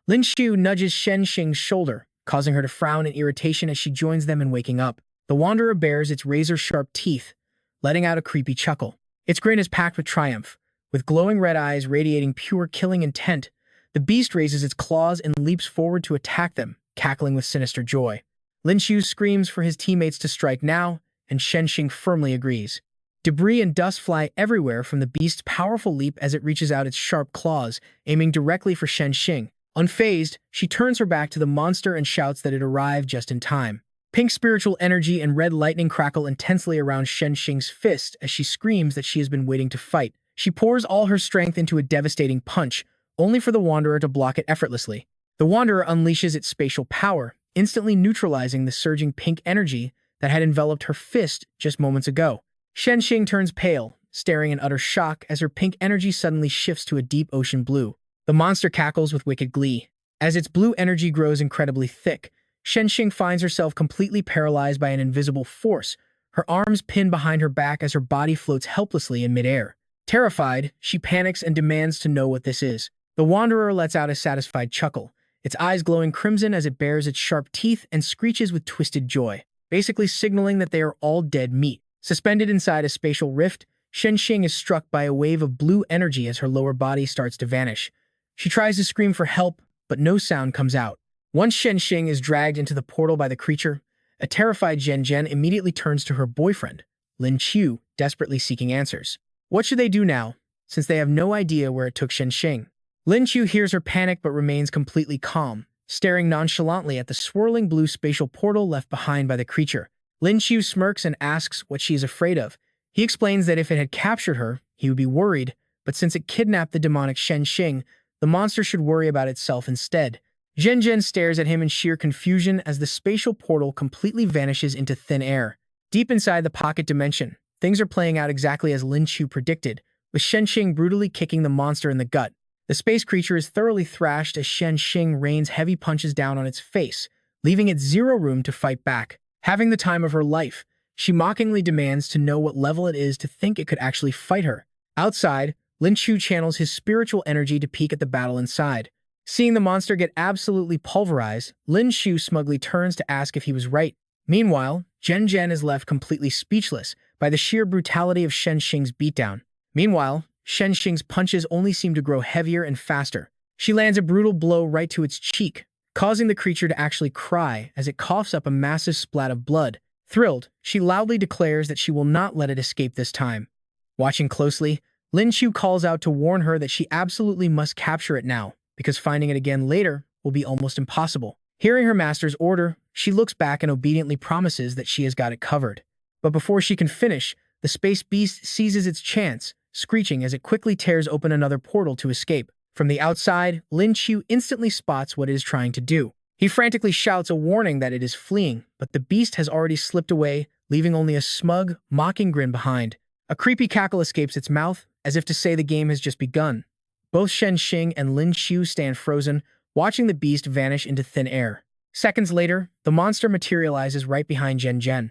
[SPEAKER 1] Lin Qiu nudges Shen Xing's shoulder, causing her to frown in irritation as she joins them in waking up. The Wanderer bares its razor-sharp teeth, letting out a creepy chuckle. Its grin is packed with triumph. With glowing red eyes radiating pure killing intent, the beast raises its claws and leaps forward to attack them, cackling with sinister joy. Lin Qiu screams for his teammates to strike now, and Shen Xing firmly agrees. Debris and dust fly everywhere from the beast's powerful leap as it reaches out its sharp claws, aiming directly for Shen Xing. Unfazed, she turns her back to the monster and shouts that it arrived just in time. Pink spiritual energy and red lightning crackle intensely around Shen Xing's fist as she screams that she has been waiting to fight. She pours all her strength into a devastating punch, only for the Wanderer to block it effortlessly. The Wanderer unleashes its spatial power, instantly neutralizing the surging pink energy that had enveloped her fist just moments ago. Shen Xing turns pale, staring in utter shock as her pink energy suddenly shifts to a deep ocean blue. The monster cackles with wicked glee. As its blue energy grows incredibly thick, Shen Xing finds herself completely paralyzed by an invisible force, her arms pinned behind her back as her body floats helplessly in midair. Terrified, she panics and demands to know what this is. The Wanderer lets out a satisfied chuckle, its eyes glowing crimson as it bares its sharp teeth and screeches with twisted joy, basically signaling that they are all dead meat. Suspended inside a spatial rift, Shen Xing is struck by a wave of blue energy as her lower body starts to vanish. She tries to scream for help, but no sound comes out. Once Shenxing is dragged into the portal by the creature, a terrified Zhen Zhen immediately turns to her boyfriend, Lin Qiu, desperately seeking answers. What should they do now, since they have no idea where it took Shenxing? Lin Qiu hears her panic but remains completely calm, staring nonchalantly at the swirling blue spatial portal left behind by the creature. Lin Qiu smirks and asks what she is afraid of. He explains that if it had captured her, he would be worried, but since it kidnapped the demonic Shenxing, the monster should worry about itself instead. Zhen Zhen stares at him in sheer confusion as the spatial portal completely vanishes into thin air. Deep inside the pocket dimension, things are playing out exactly as Lin Qiu predicted, with Shenxing brutally kicking the monster in the gut. The space creature is thoroughly thrashed as Shenxing rains heavy punches down on its face, leaving it zero room to fight back. Having the time of her life, she mockingly demands to know what level it is to think it could actually fight her. Outside, Lin Qiu channels his spiritual energy to peek at the battle inside. Seeing the monster get absolutely pulverized, Lin Qiu smugly turns to ask if he was right. Meanwhile, Zhen Zhen is left completely speechless by the sheer brutality of Shenxing's beatdown. Meanwhile, Shenxing's punches only seem to grow heavier and faster. She lands a brutal blow right to its cheek, causing the creature to actually cry as it coughs up a massive splat of blood. Thrilled, she loudly declares that she will not let it escape this time. Watching closely, Lin Qiu calls out to warn her that she absolutely must capture it now, because finding it again later will be almost impossible. Hearing her master's order, she looks back and obediently promises that she has got it covered. But before she can finish, the space beast seizes its chance, screeching as it quickly tears open another portal to escape. From the outside, Lin Qiu instantly spots what it is trying to do. He frantically shouts a warning that it is fleeing, but the beast has already slipped away, leaving only a smug, mocking grin behind. A creepy cackle escapes its mouth, as if to say the game has just begun. Both Shenxing and Lin Qiu stand frozen, watching the beast vanish into thin air. Seconds later, the monster materializes right behind Zhen Zhen.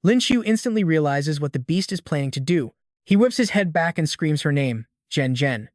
[SPEAKER 1] Lin Qiu instantly realizes what the beast is planning to do. He whips his head back and screams her name, Zhen Zhen.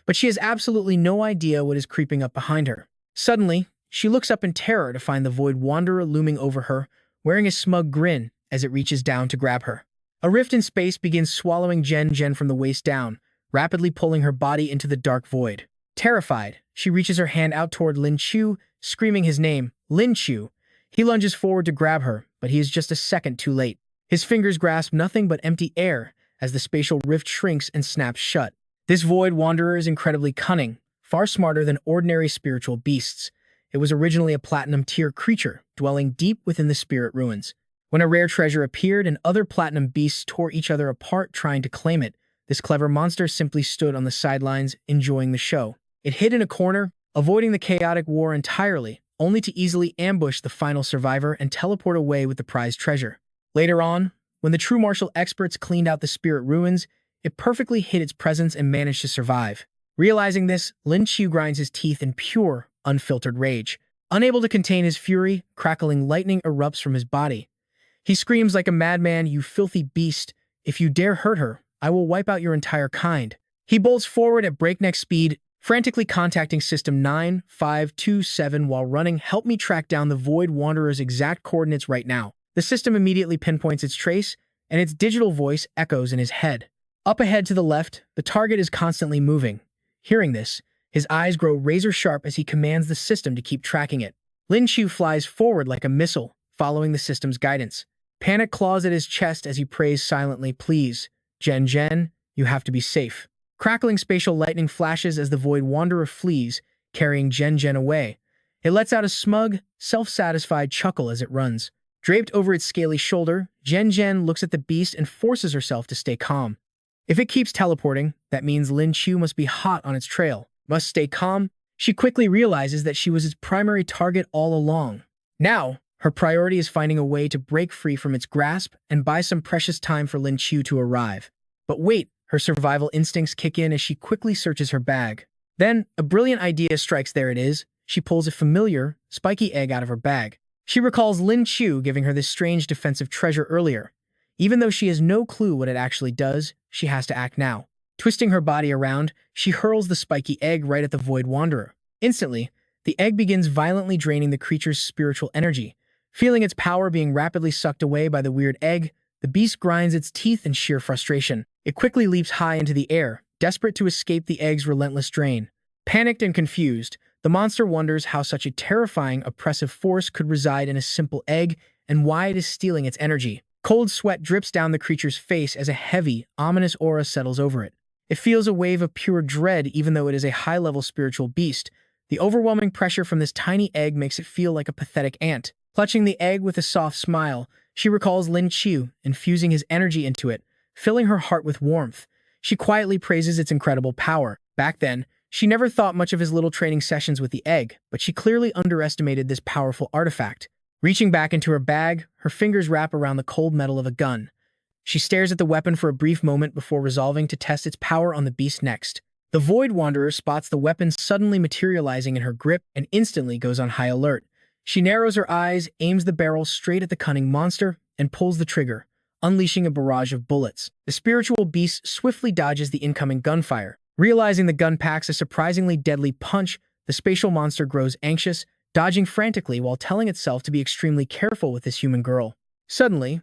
[SPEAKER 1] But she has absolutely no idea what is creeping up behind her. Suddenly, she looks up in terror to find the Void Wanderer looming over her, wearing a smug grin as it reaches down to grab her. A rift in space begins swallowing Zhen Zhen from the waist down, rapidly pulling her body into the dark void. Terrified, she reaches her hand out toward Lin Qiu, screaming his name, Lin Qiu. He lunges forward to grab her, but he is just a second too late. His fingers grasp nothing but empty air as the spatial rift shrinks and snaps shut. This Void Wanderer is incredibly cunning, far smarter than ordinary spiritual beasts. It was originally a platinum-tier creature, dwelling deep within the spirit ruins. When a rare treasure appeared and other platinum beasts tore each other apart trying to claim it, this clever monster simply stood on the sidelines, enjoying the show. It hid in a corner, avoiding the chaotic war entirely, only to easily ambush the final survivor and teleport away with the prized treasure. Later on, when the true martial experts cleaned out the spirit ruins, it perfectly hid its presence and managed to survive. Realizing this, Lin Qiu grinds his teeth in pure, unfiltered rage. Unable to contain his fury, crackling lightning erupts from his body. He screams like a madman, "You filthy beast! If you dare hurt her, I will wipe out your entire kind." He bolts forward at breakneck speed, frantically contacting System 9527 while running, "Help me track down the Void Wanderer's exact coordinates right now." The system immediately pinpoints its trace, and its digital voice echoes in his head. Up ahead to the left, the target is constantly moving. Hearing this, his eyes grow razor-sharp as he commands the system to keep tracking it. Lin Qiu flies forward like a missile, following the system's guidance. Panic claws at his chest as he prays silently, "Please, Zhen Zhen, you have to be safe." Crackling spatial lightning flashes as the Void Wanderer flees, carrying Zhen Zhen away. It lets out a smug, self-satisfied chuckle as it runs. Draped over its scaly shoulder, Zhen Zhen looks at the beast and forces herself to stay calm. If it keeps teleporting, that means Lin Qiu must be hot on its trail. Must stay calm. She quickly realizes that she was its primary target all along. Now, her priority is finding a way to break free from its grasp and buy some precious time for Lin Qiu to arrive. But wait, her survival instincts kick in as she quickly searches her bag. Then, a brilliant idea strikes. There it is. She pulls a familiar, spiky egg out of her bag. She recalls Lin Qiu giving her this strange defensive treasure earlier. Even though she has no clue what it actually does, she has to act now. Twisting her body around, she hurls the spiky egg right at the Void Wanderer. Instantly, the egg begins violently draining the creature's spiritual energy. Feeling its power being rapidly sucked away by the weird egg, the beast grinds its teeth in sheer frustration. It quickly leaps high into the air, desperate to escape the egg's relentless drain. Panicked and confused, the monster wonders how such a terrifying, oppressive force could reside in a simple egg and why it is stealing its energy. Cold sweat drips down the creature's face as a heavy, ominous aura settles over it. It feels a wave of pure dread even though it is a high-level spiritual beast. The overwhelming pressure from this tiny egg makes it feel like a pathetic ant. Clutching the egg with a soft smile, she recalls Lin Qiu, infusing his energy into it, filling her heart with warmth. She quietly praises its incredible power. Back then, she never thought much of his little training sessions with the egg, but she clearly underestimated this powerful artifact. Reaching back into her bag, her fingers wrap around the cold metal of a gun. She stares at the weapon for a brief moment before resolving to test its power on the beast next. The Void Wanderer spots the weapon suddenly materializing in her grip and instantly goes on high alert. She narrows her eyes, aims the barrel straight at the cunning monster, and pulls the trigger, unleashing a barrage of bullets. The spiritual beast swiftly dodges the incoming gunfire. Realizing the gun packs a surprisingly deadly punch, the spatial monster grows anxious, dodging frantically while telling itself to be extremely careful with this human girl. Suddenly,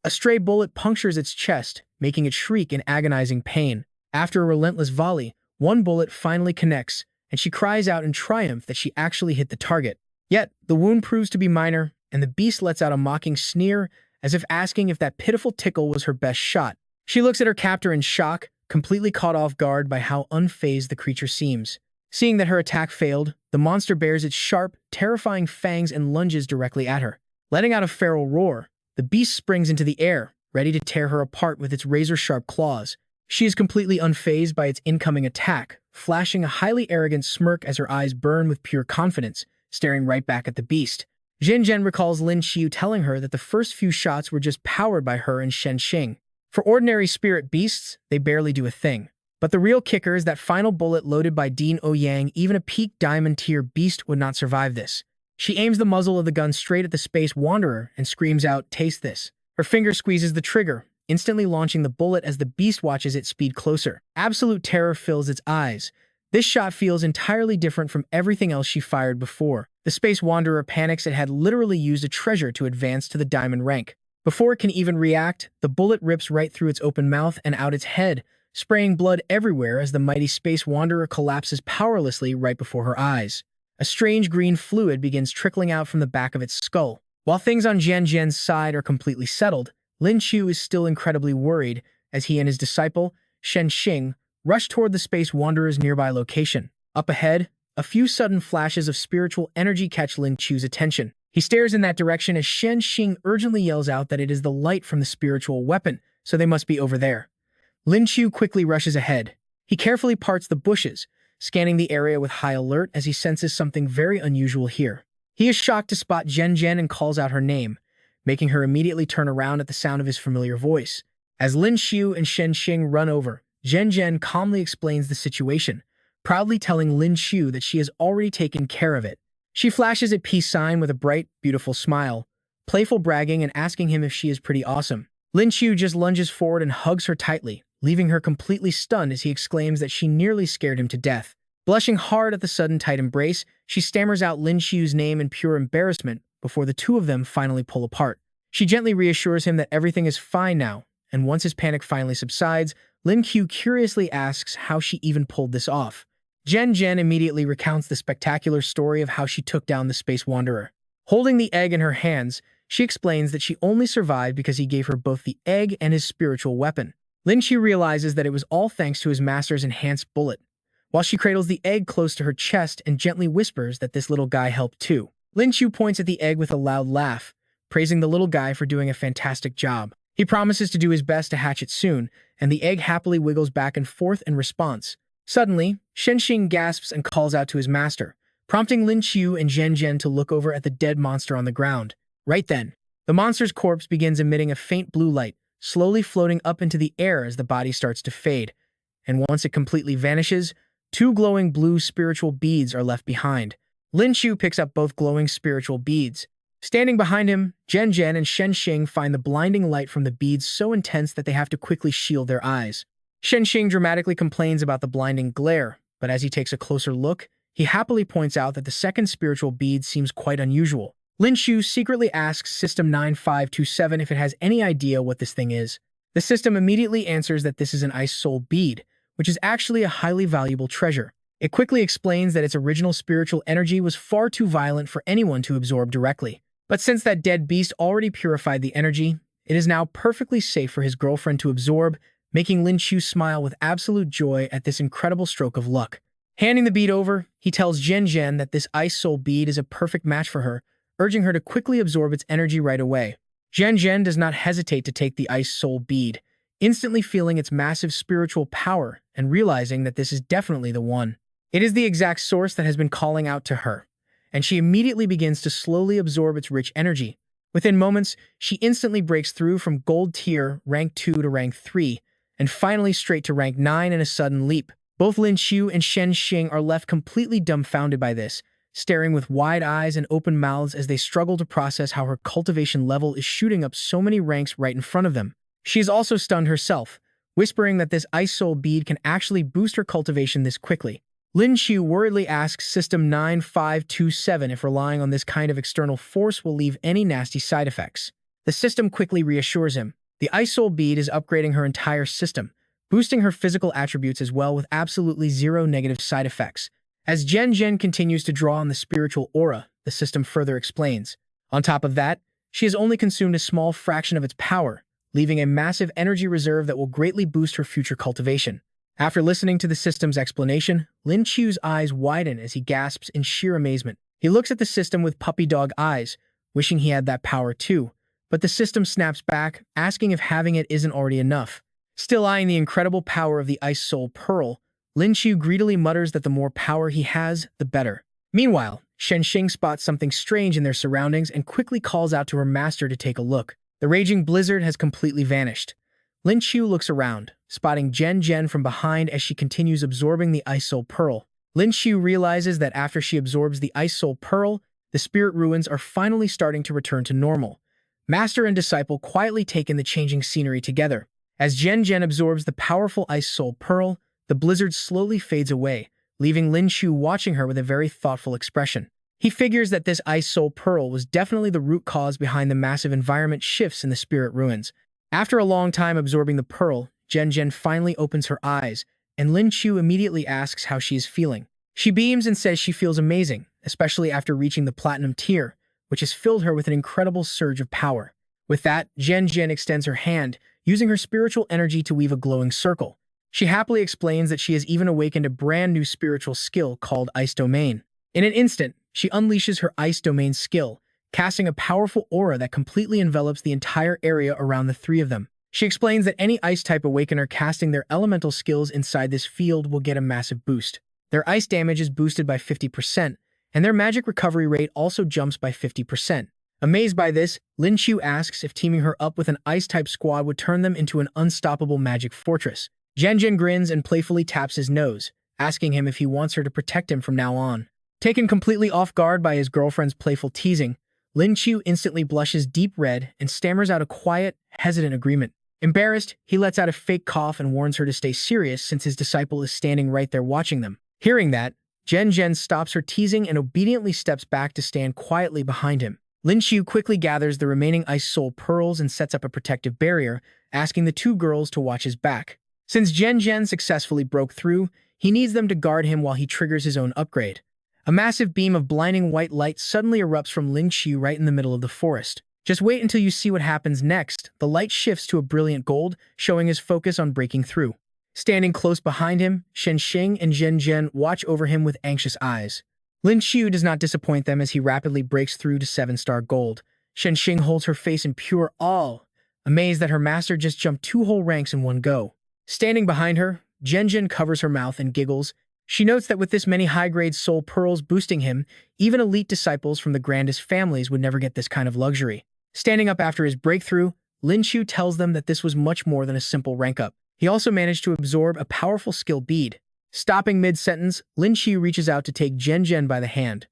[SPEAKER 1] a stray bullet punctures its chest, making it shriek in agonizing pain. After a relentless volley, one bullet finally connects, and she cries out in triumph that she actually hit the target. Yet, the wound proves to be minor, and the beast lets out a mocking sneer, as if asking if that pitiful tickle was her best shot. She looks at her captor in shock, completely caught off guard by how unfazed the creature seems. Seeing that her attack failed, the monster bares its sharp, terrifying fangs and lunges directly at her. Letting out a feral roar, the beast springs into the air, ready to tear her apart with its razor-sharp claws. She is completely unfazed by its incoming attack, flashing a highly arrogant smirk as her eyes burn with pure confidence, staring right back at the beast. Zhen recalls Lin Qiu telling her that the first few shots were just powered by her and Shen Xing. For ordinary spirit beasts, they barely do a thing. But the real kicker is that final bullet loaded by Dean Ouyang, even a peak diamond tier beast would not survive this. She aims the muzzle of the gun straight at the Space Wanderer and screams out, "Taste this." Her finger squeezes the trigger, instantly launching the bullet as the beast watches it speed closer. Absolute terror fills its eyes. This shot feels entirely different from everything else she fired before. The Space Wanderer panics it had literally used a treasure to advance to the diamond rank. Before it can even react, the bullet rips right through its open mouth and out its head, spraying blood everywhere as the mighty Space Wanderer collapses powerlessly right before her eyes. A strange green fluid begins trickling out from the back of its skull. While things on Zhen's side are completely settled, Lin Qiu is still incredibly worried as he and his disciple, Shen Xing, rush toward the Space Wanderer's nearby location. Up ahead, a few sudden flashes of spiritual energy catch Lin Qiu's attention. He stares in that direction as Shen Xing urgently yells out that it is the light from the spiritual weapon, so they must be over there. Lin Qiu quickly rushes ahead. He carefully parts the bushes, scanning the area with high alert as he senses something very unusual here. He is shocked to spot Zhen and calls out her name, making her immediately turn around at the sound of his familiar voice. As Lin Qiu and Shen Xing run over, Zhen calmly explains the situation, proudly telling Lin Qiu that she has already taken care of it. She flashes a peace sign with a bright, beautiful smile, playful bragging and asking him if she is pretty awesome. Lin Qiu just lunges forward and hugs her tightly, leaving her completely stunned as he exclaims that she nearly scared him to death. Blushing hard at the sudden tight embrace, she stammers out Lin Qiu's name in pure embarrassment before the two of them finally pull apart. She gently reassures him that everything is fine now, and once his panic finally subsides, Lin Qiu curiously asks how she even pulled this off. Zhen immediately recounts the spectacular story of how she took down the Space Wanderer. Holding the egg in her hands, she explains that she only survived because he gave her both the egg and his spiritual weapon. Lin Qiu realizes that it was all thanks to his master's enhanced bullet, while she cradles the egg close to her chest and gently whispers that this little guy helped too. Lin Qiu points at the egg with a loud laugh, praising the little guy for doing a fantastic job. He promises to do his best to hatch it soon, and the egg happily wiggles back and forth in response. Suddenly, Shen Xing gasps and calls out to his master, prompting Lin Qiu and Zhen to look over at the dead monster on the ground. Right then, the monster's corpse begins emitting a faint blue light, slowly floating up into the air as the body starts to fade. And once it completely vanishes, two glowing blue spiritual beads are left behind. Lin Qiu picks up both glowing spiritual beads. Standing behind him, Zhen and Shen Xing find the blinding light from the beads so intense that they have to quickly shield their eyes. Shen Xing dramatically complains about the blinding glare, but as he takes a closer look, he happily points out that the second spiritual bead seems quite unusual. Lin Qiu secretly asks System 9527 if it has any idea what this thing is. The system immediately answers that this is an ice soul bead, which is actually a highly valuable treasure. It quickly explains that its original spiritual energy was far too violent for anyone to absorb directly. But since that dead beast already purified the energy, it is now perfectly safe for his girlfriend to absorb, making Lin Qiu smile with absolute joy at this incredible stroke of luck. Handing the bead over, he tells Zhen Zhen that this ice soul bead is a perfect match for her, urging her to quickly absorb its energy right away. Zhen Zhen does not hesitate to take the ice soul bead, instantly feeling its massive spiritual power and realizing that this is definitely the one. It is the exact source that has been calling out to her, and she immediately begins to slowly absorb its rich energy. Within moments, she instantly breaks through from gold tier, rank 2 to rank 3, and finally straight to rank 9 in a sudden leap. Both Lin Qiu and Shen Xing are left completely dumbfounded by this, staring with wide eyes and open mouths as they struggle to process how her cultivation level is shooting up so many ranks right in front of them. She is also stunned herself, whispering that this ice soul bead can actually boost her cultivation this quickly. Lin Qiu worriedly asks System 9527 if relying on this kind of external force will leave any nasty side effects. The system quickly reassures him. The Ice Soul bead is upgrading her entire system, boosting her physical attributes as well with absolutely zero negative side effects. As Zhen Zhen continues to draw on the spiritual aura, the system further explains. On top of that, she has only consumed a small fraction of its power, leaving a massive energy reserve that will greatly boost her future cultivation. After listening to the system's explanation, Lin Qiu's eyes widen as he gasps in sheer amazement. He looks at the system with puppy dog eyes, wishing he had that power too, but the system snaps back, asking if having it isn't already enough. Still eyeing the incredible power of the Ice Soul Pearl, Lin Qiu greedily mutters that the more power he has, the better. Meanwhile, Shen Xing spots something strange in their surroundings and quickly calls out to her master to take a look. The raging blizzard has completely vanished. Lin Qiu looks around, spotting Zhen Zhen from behind as she continues absorbing the Ice Soul Pearl. Lin Qiu realizes that after she absorbs the Ice Soul Pearl, the spirit ruins are finally starting to return to normal. Master and disciple quietly take in the changing scenery together. As Zhen Zhen absorbs the powerful Ice Soul Pearl, the blizzard slowly fades away, leaving Lin Qiu watching her with a very thoughtful expression. He figures that this Ice Soul Pearl was definitely the root cause behind the massive environment shifts in the spirit ruins. After a long time absorbing the pearl, Zhen Zhen finally opens her eyes, and Lin Qiu immediately asks how she is feeling. She beams and says she feels amazing, especially after reaching the platinum tier, which has filled her with an incredible surge of power. With that, Zhen Zhen extends her hand, using her spiritual energy to weave a glowing circle. She happily explains that she has even awakened a brand new spiritual skill called Ice Domain. In an instant, she unleashes her Ice Domain skill, casting a powerful aura that completely envelops the entire area around the three of them. She explains that any Ice-type Awakener casting their elemental skills inside this field will get a massive boost. Their ice damage is boosted by 50%, and their magic recovery rate also jumps by 50%. Amazed by this, Lin Qiu asks if teaming her up with an Ice-type squad would turn them into an unstoppable magic fortress. Zhen Zhen grins and playfully taps his nose, asking him if he wants her to protect him from now on. Taken completely off guard by his girlfriend's playful teasing, Lin Qiu instantly blushes deep red and stammers out a quiet, hesitant agreement. Embarrassed, he lets out a fake cough and warns her to stay serious since his disciple is standing right there watching them. Hearing that, Zhen Zhen stops her teasing and obediently steps back to stand quietly behind him. Lin Qiu quickly gathers the remaining Ice Soul Pearls and sets up a protective barrier, asking the two girls to watch his back. Since Zhen Zhen successfully broke through, he needs them to guard him while he triggers his own upgrade. A massive beam of blinding white light suddenly erupts from Lin Qiu right in the middle of the forest. Just wait until you see what happens next. The light shifts to a brilliant gold, showing his focus on breaking through. Standing close behind him, Shen Xing and Zhen Zhen watch over him with anxious eyes. Lin Qiu does not disappoint them as he rapidly breaks through to 7-star gold. Shen Xing holds her face in pure awe, amazed that her master just jumped 2 whole ranks in one go. Standing behind her, Zhen Zhen covers her mouth and giggles. She notes that with this many high-grade soul pearls boosting him, even elite disciples from the grandest families would never get this kind of luxury. Standing up after his breakthrough, Lin Qiu tells them that this was much more than a simple rank up. He also managed to absorb a powerful skill bead. Stopping mid-sentence, Lin Qiu reaches out to take Zhen Zhen by the hand.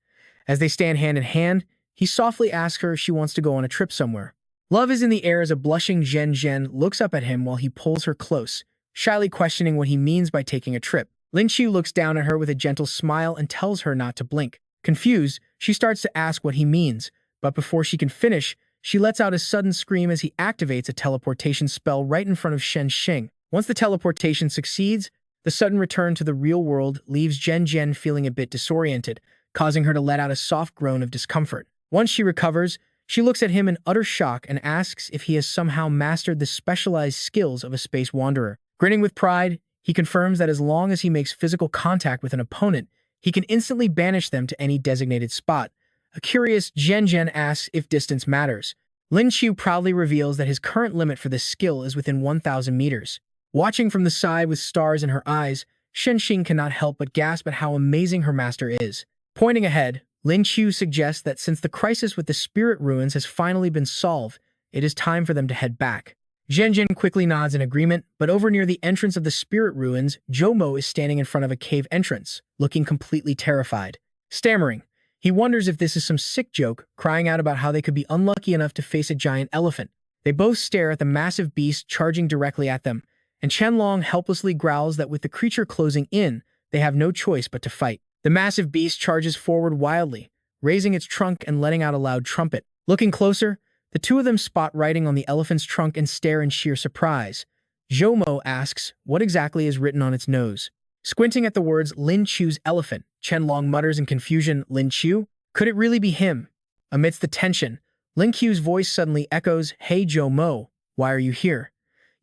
[SPEAKER 1] As they stand hand in hand, he softly asks her if she wants to go on a trip somewhere. Love is in the air as a blushing Zhen Zhen looks up at him while he pulls her close, shyly questioning what he means by taking a trip. Lin Qiu looks down at her with a gentle smile and tells her not to blink. Confused, she starts to ask what he means, but before she can finish, she lets out a sudden scream as he activates a teleportation spell right in front of Shen Xing. Once the teleportation succeeds, The sudden return to the real world leaves Zhen Zhen feeling a bit disoriented, causing her to let out a soft groan of discomfort. Once she recovers, she looks at him in utter shock and asks if he has somehow mastered the specialized skills of a space wanderer. Grinning with pride, he confirms that as long as he makes physical contact with an opponent, he can instantly banish them to any designated spot. A curious Zhen Zhen asks if distance matters. Lin Qiu proudly reveals that his current limit for this skill is within 1,000 meters. Watching from the side with stars in her eyes, Shenxing cannot help but gasp at how amazing her master is. Pointing ahead, Lin Qiu suggests that since the crisis with the spirit ruins has finally been solved, it is time for them to head back. Zhen Zhen quickly nods in agreement, but over near the entrance of the spirit ruins, Zhou is standing in front of a cave entrance, looking completely terrified. Stammering, he wonders if this is some sick joke, crying out about how they could be unlucky enough to face a giant elephant. They both stare at the massive beast charging directly at them, and Qianlong helplessly growls that with the creature closing in, they have no choice but to fight. The massive beast charges forward wildly, raising its trunk and letting out a loud trumpet. Looking closer, the two of them spot writing on the elephant's trunk and stare in sheer surprise. Zhou asks what exactly is written on its nose. Squinting at the words Lin Qiu's elephant, Qianlong mutters in confusion, Lin Qiu? Could it really be him? Amidst the tension, Lin Qiu's voice suddenly echoes, Hey Zhou, why are you here?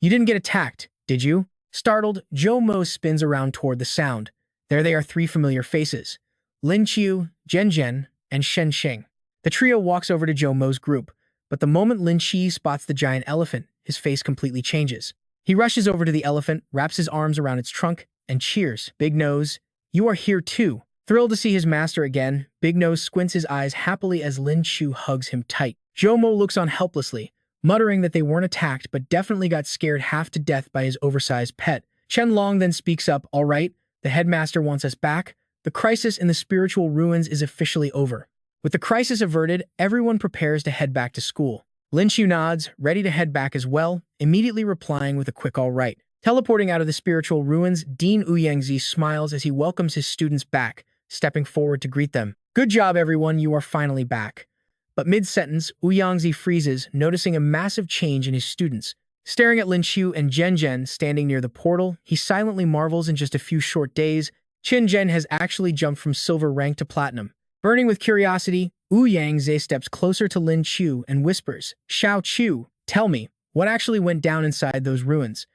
[SPEAKER 1] You didn't get attacked, did you? Startled, Zhou spins around toward the sound. There they are, three familiar faces. Lin Qiu, Zhen Zhen, and Shenxing. The trio walks over to Zhou group, but the moment Lin Qiu spots the giant elephant, his face completely changes. He rushes over to the elephant, wraps his arms around its trunk, and cheers. Big Nose, you are here too. Thrilled to see his master again, Big Nose squints his eyes happily as Lin Qiu hugs him tight. Zhou looks on helplessly, muttering that they weren't attacked but definitely got scared half to death by his oversized pet. Qianlong then speaks up, all right, the headmaster wants us back. The crisis in the spiritual ruins is officially over. With the crisis averted, everyone prepares to head back to school. Lin Qiu nods, ready to head back as well, immediately replying with a quick all right. Teleporting out of the spiritual ruins, Dean Ouyangzi smiles as he welcomes his students back, stepping forward to greet them. Good job, everyone, you are finally back. But mid-sentence, Ouyangzi freezes, noticing a massive change in his students. Staring at Lin Qiu and Zhen Zhen standing near the portal, he silently marvels in just a few short days, Qin Zhen has actually jumped from silver rank to platinum. Burning with curiosity, Ouyangzi steps closer to Lin Qiu and whispers, Xiao Qiu, tell me, what actually went down inside those ruins?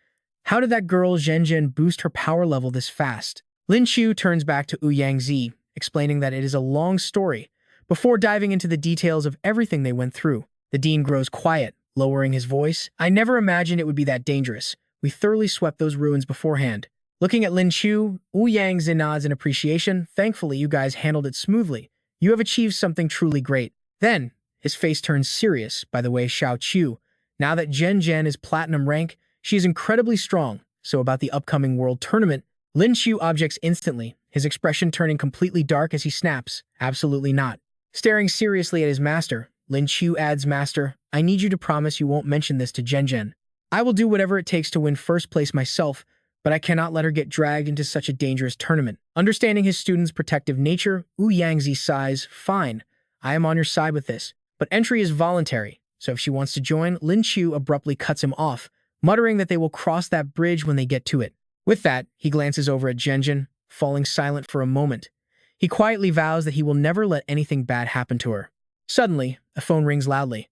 [SPEAKER 1] How did that girl Zhen Zhen boost her power level this fast? Lin Qiu turns back to Ouyangzi, explaining that it is a long story. Before diving into the details of everything they went through, the dean grows quiet, lowering his voice. I never imagined it would be that dangerous. We thoroughly swept those ruins beforehand. Looking at Lin Qiu, Ouyangzi nods in appreciation. Thankfully, you guys handled it smoothly. You have achieved something truly great. Then, his face turns serious, by the way, Xiao Qiu. Now that Zhen Zhen is platinum rank, she is incredibly strong. So about the upcoming world tournament, Lin Qiu objects instantly, his expression turning completely dark as he snaps. Absolutely not. Staring seriously at his master, Lin Qiu adds, Master, I need you to promise you won't mention this to Zhen Zhen. I will do whatever it takes to win first place myself, but I cannot let her get dragged into such a dangerous tournament. Understanding his student's protective nature, Ouyangzi sighs, Fine, I am on your side with this, but entry is voluntary, so if she wants to join, Lin Qiu abruptly cuts him off, muttering that they will cross that bridge when they get to it. With that, he glances over at Zhen Zhen, falling silent for a moment. He quietly vows that he will never let anything bad happen to her. Suddenly, a phone rings loudly.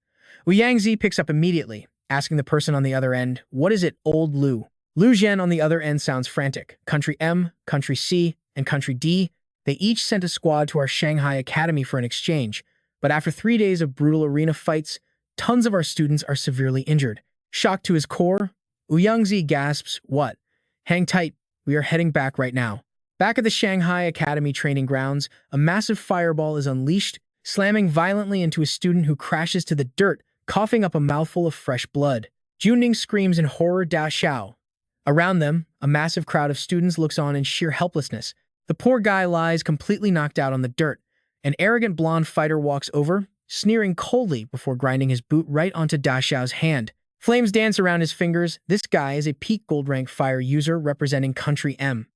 [SPEAKER 1] Ouyangzi picks up immediately, asking the person on the other end, What is it, old Lu? Lu Zhen on the other end sounds frantic. Country M, Country C, and Country D, they each sent a squad to our Shanghai Academy for an exchange, but after 3 days of brutal arena fights, tons of our students are severely injured. Shocked to his core, Ouyangzi gasps, What? Hang tight, we are heading back right now. Back at the Shanghai Academy training grounds, a massive fireball is unleashed, slamming violently into a student who crashes to the dirt, coughing up a mouthful of fresh blood. Juning screams in horror, Da Xiao. Around them, a massive crowd of students looks on in sheer helplessness. The poor guy lies completely knocked out on the dirt. An arrogant blonde fighter walks over, sneering coldly before grinding his boot right onto Da Xiao's hand. Flames dance around his fingers. This guy is a peak gold rank fire user representing Country M.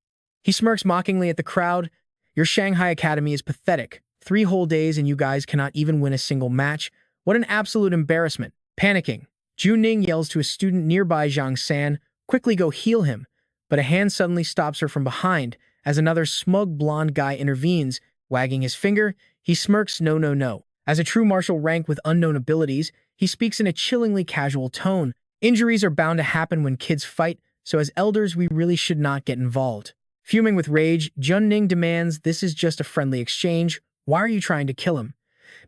[SPEAKER 1] He smirks mockingly at the crowd. Your Shanghai Academy is pathetic. 3 whole days and you guys cannot even win a single match. What an absolute embarrassment. Panicking, Juning yells to a student nearby, Zhang San, quickly go heal him. but a hand suddenly stops her from behind as another smug blonde guy intervenes, wagging his finger. He smirks, no, no, no. As a true martial rank with unknown abilities, he speaks in a chillingly casual tone. Injuries are bound to happen when kids fight, so as elders we really should not get involved. Fuming with rage, Junning demands, this is just a friendly exchange. Why are you trying to kill him?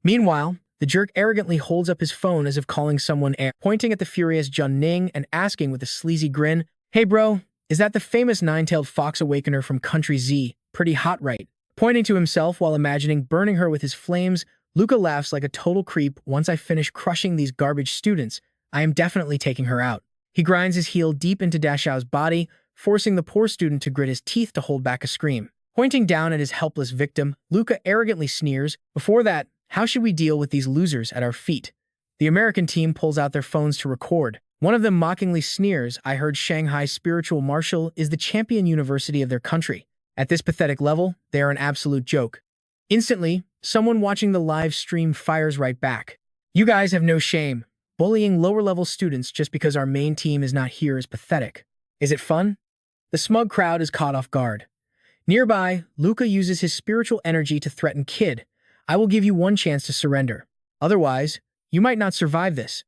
[SPEAKER 1] Meanwhile, the jerk arrogantly holds up his phone as if calling someone pointing at the furious Junning and asking with a sleazy grin, hey bro, is that the famous nine-tailed fox awakener from Country Z? Pretty hot, right? Pointing to himself while imagining burning her with his flames, Luca laughs like a total creep. Once I finish crushing these garbage students, I am definitely taking her out. He grinds his heel deep into Dashao's body, forcing the poor student to grit his teeth to hold back a scream. Pointing down at his helpless victim, Luca arrogantly sneers, before that, how should we deal with these losers at our feet? The American team pulls out their phones to record. One of them mockingly sneers, I heard Shanghai Spiritual Martial is the champion university of their country. At this pathetic level, they are an absolute joke. Instantly, someone watching the live stream fires right back. You guys have no shame. Bullying lower-level students just because our main team is not here is pathetic. Is it fun? The smug crowd is caught off guard. Nearby, Luca uses his spiritual energy to threaten Kid. I will give you one chance to surrender. Otherwise, you might not survive this.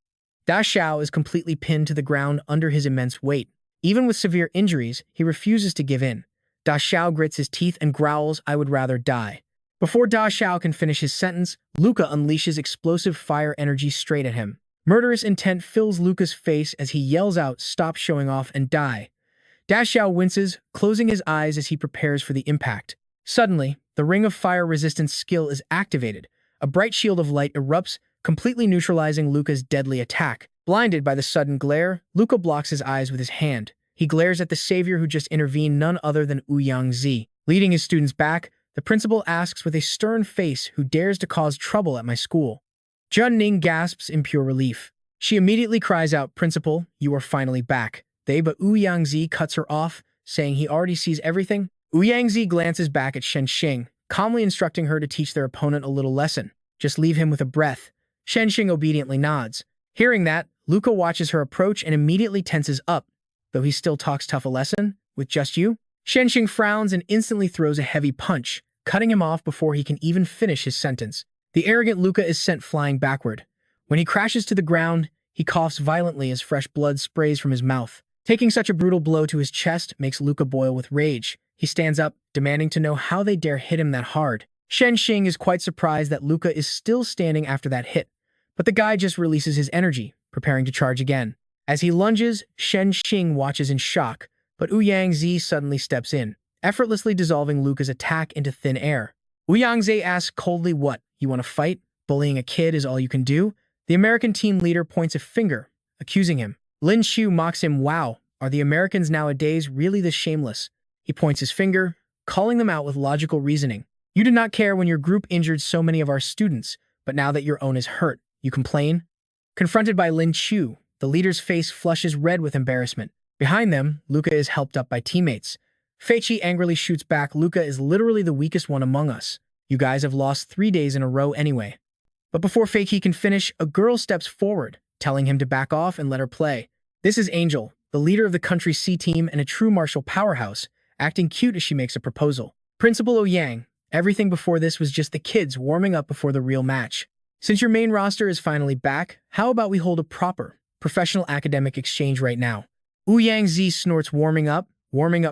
[SPEAKER 1] Da Xiao is completely pinned to the ground under his immense weight. Even with severe injuries, he refuses to give in. Da Xiao grits his teeth and growls, I would rather die. Before Da Xiao can finish his sentence, Luca unleashes explosive fire energy straight at him. Murderous intent fills Luca's face as he yells out, stop showing off and die. Da Xiao winces, closing his eyes as he prepares for the impact. Suddenly, the Ring of Fire Resistance skill is activated. A bright shield of light erupts, completely neutralizing Luca's deadly attack. Blinded by the sudden glare, Luca blocks his eyes with his hand. He glares at the savior who just intervened, none other than Ouyang-zi. Leading his students back, the principal asks with a stern face, who dares to cause trouble at my school? Junning gasps in pure relief. She immediately cries out, Principal, you are finally back. But Ouyang-zi cuts her off, saying he already sees everything. Ouyang-zi glances back at Shenxing, calmly instructing her to teach their opponent a little lesson. Just leave him with a breath. Shenxing obediently nods. Hearing that, Luca watches her approach and immediately tenses up. Though he still talks tough a lesson? With just you? Shenxing frowns and instantly throws a heavy punch, cutting him off before he can even finish his sentence. The arrogant Luca is sent flying backward. When he crashes to the ground, he coughs violently as fresh blood sprays from his mouth. Taking such a brutal blow to his chest makes Luca boil with rage. He stands up, demanding to know how they dare hit him that hard. Shenxing is quite surprised that Luca is still standing after that hit, but the guy just releases his energy, preparing to charge again. As he lunges, Shenxing watches in shock, but Ouyang-zi suddenly steps in, effortlessly dissolving Luca's attack into thin air. Ouyang-zi asks coldly, what, you want to fight? Bullying a kid is all you can do? The American team leader points a finger, accusing him. Lin Qiu mocks him, wow, are the Americans nowadays really this shameless? He points his finger, calling them out with logical reasoning. You did not care when your group injured so many of our students, but now that your own is hurt, you complain? Confronted by Lin Qiu, the leader's face flushes red with embarrassment. Behind them, Luca is helped up by teammates. Feiqi angrily shoots back, Luca is literally the weakest one among us. You guys have lost 3 days in a row anyway. But before Feiqi can finish, a girl steps forward, telling him to back off and let her play. This is Angel, the leader of the country's C team and a true martial powerhouse, acting cute as she makes a proposal. Principal Ouyang, everything before this was just the kids warming up before the real match. Since your main roster is finally back, how about we hold a proper, professional academic exchange right now? Ouyang-zi snorts, warming up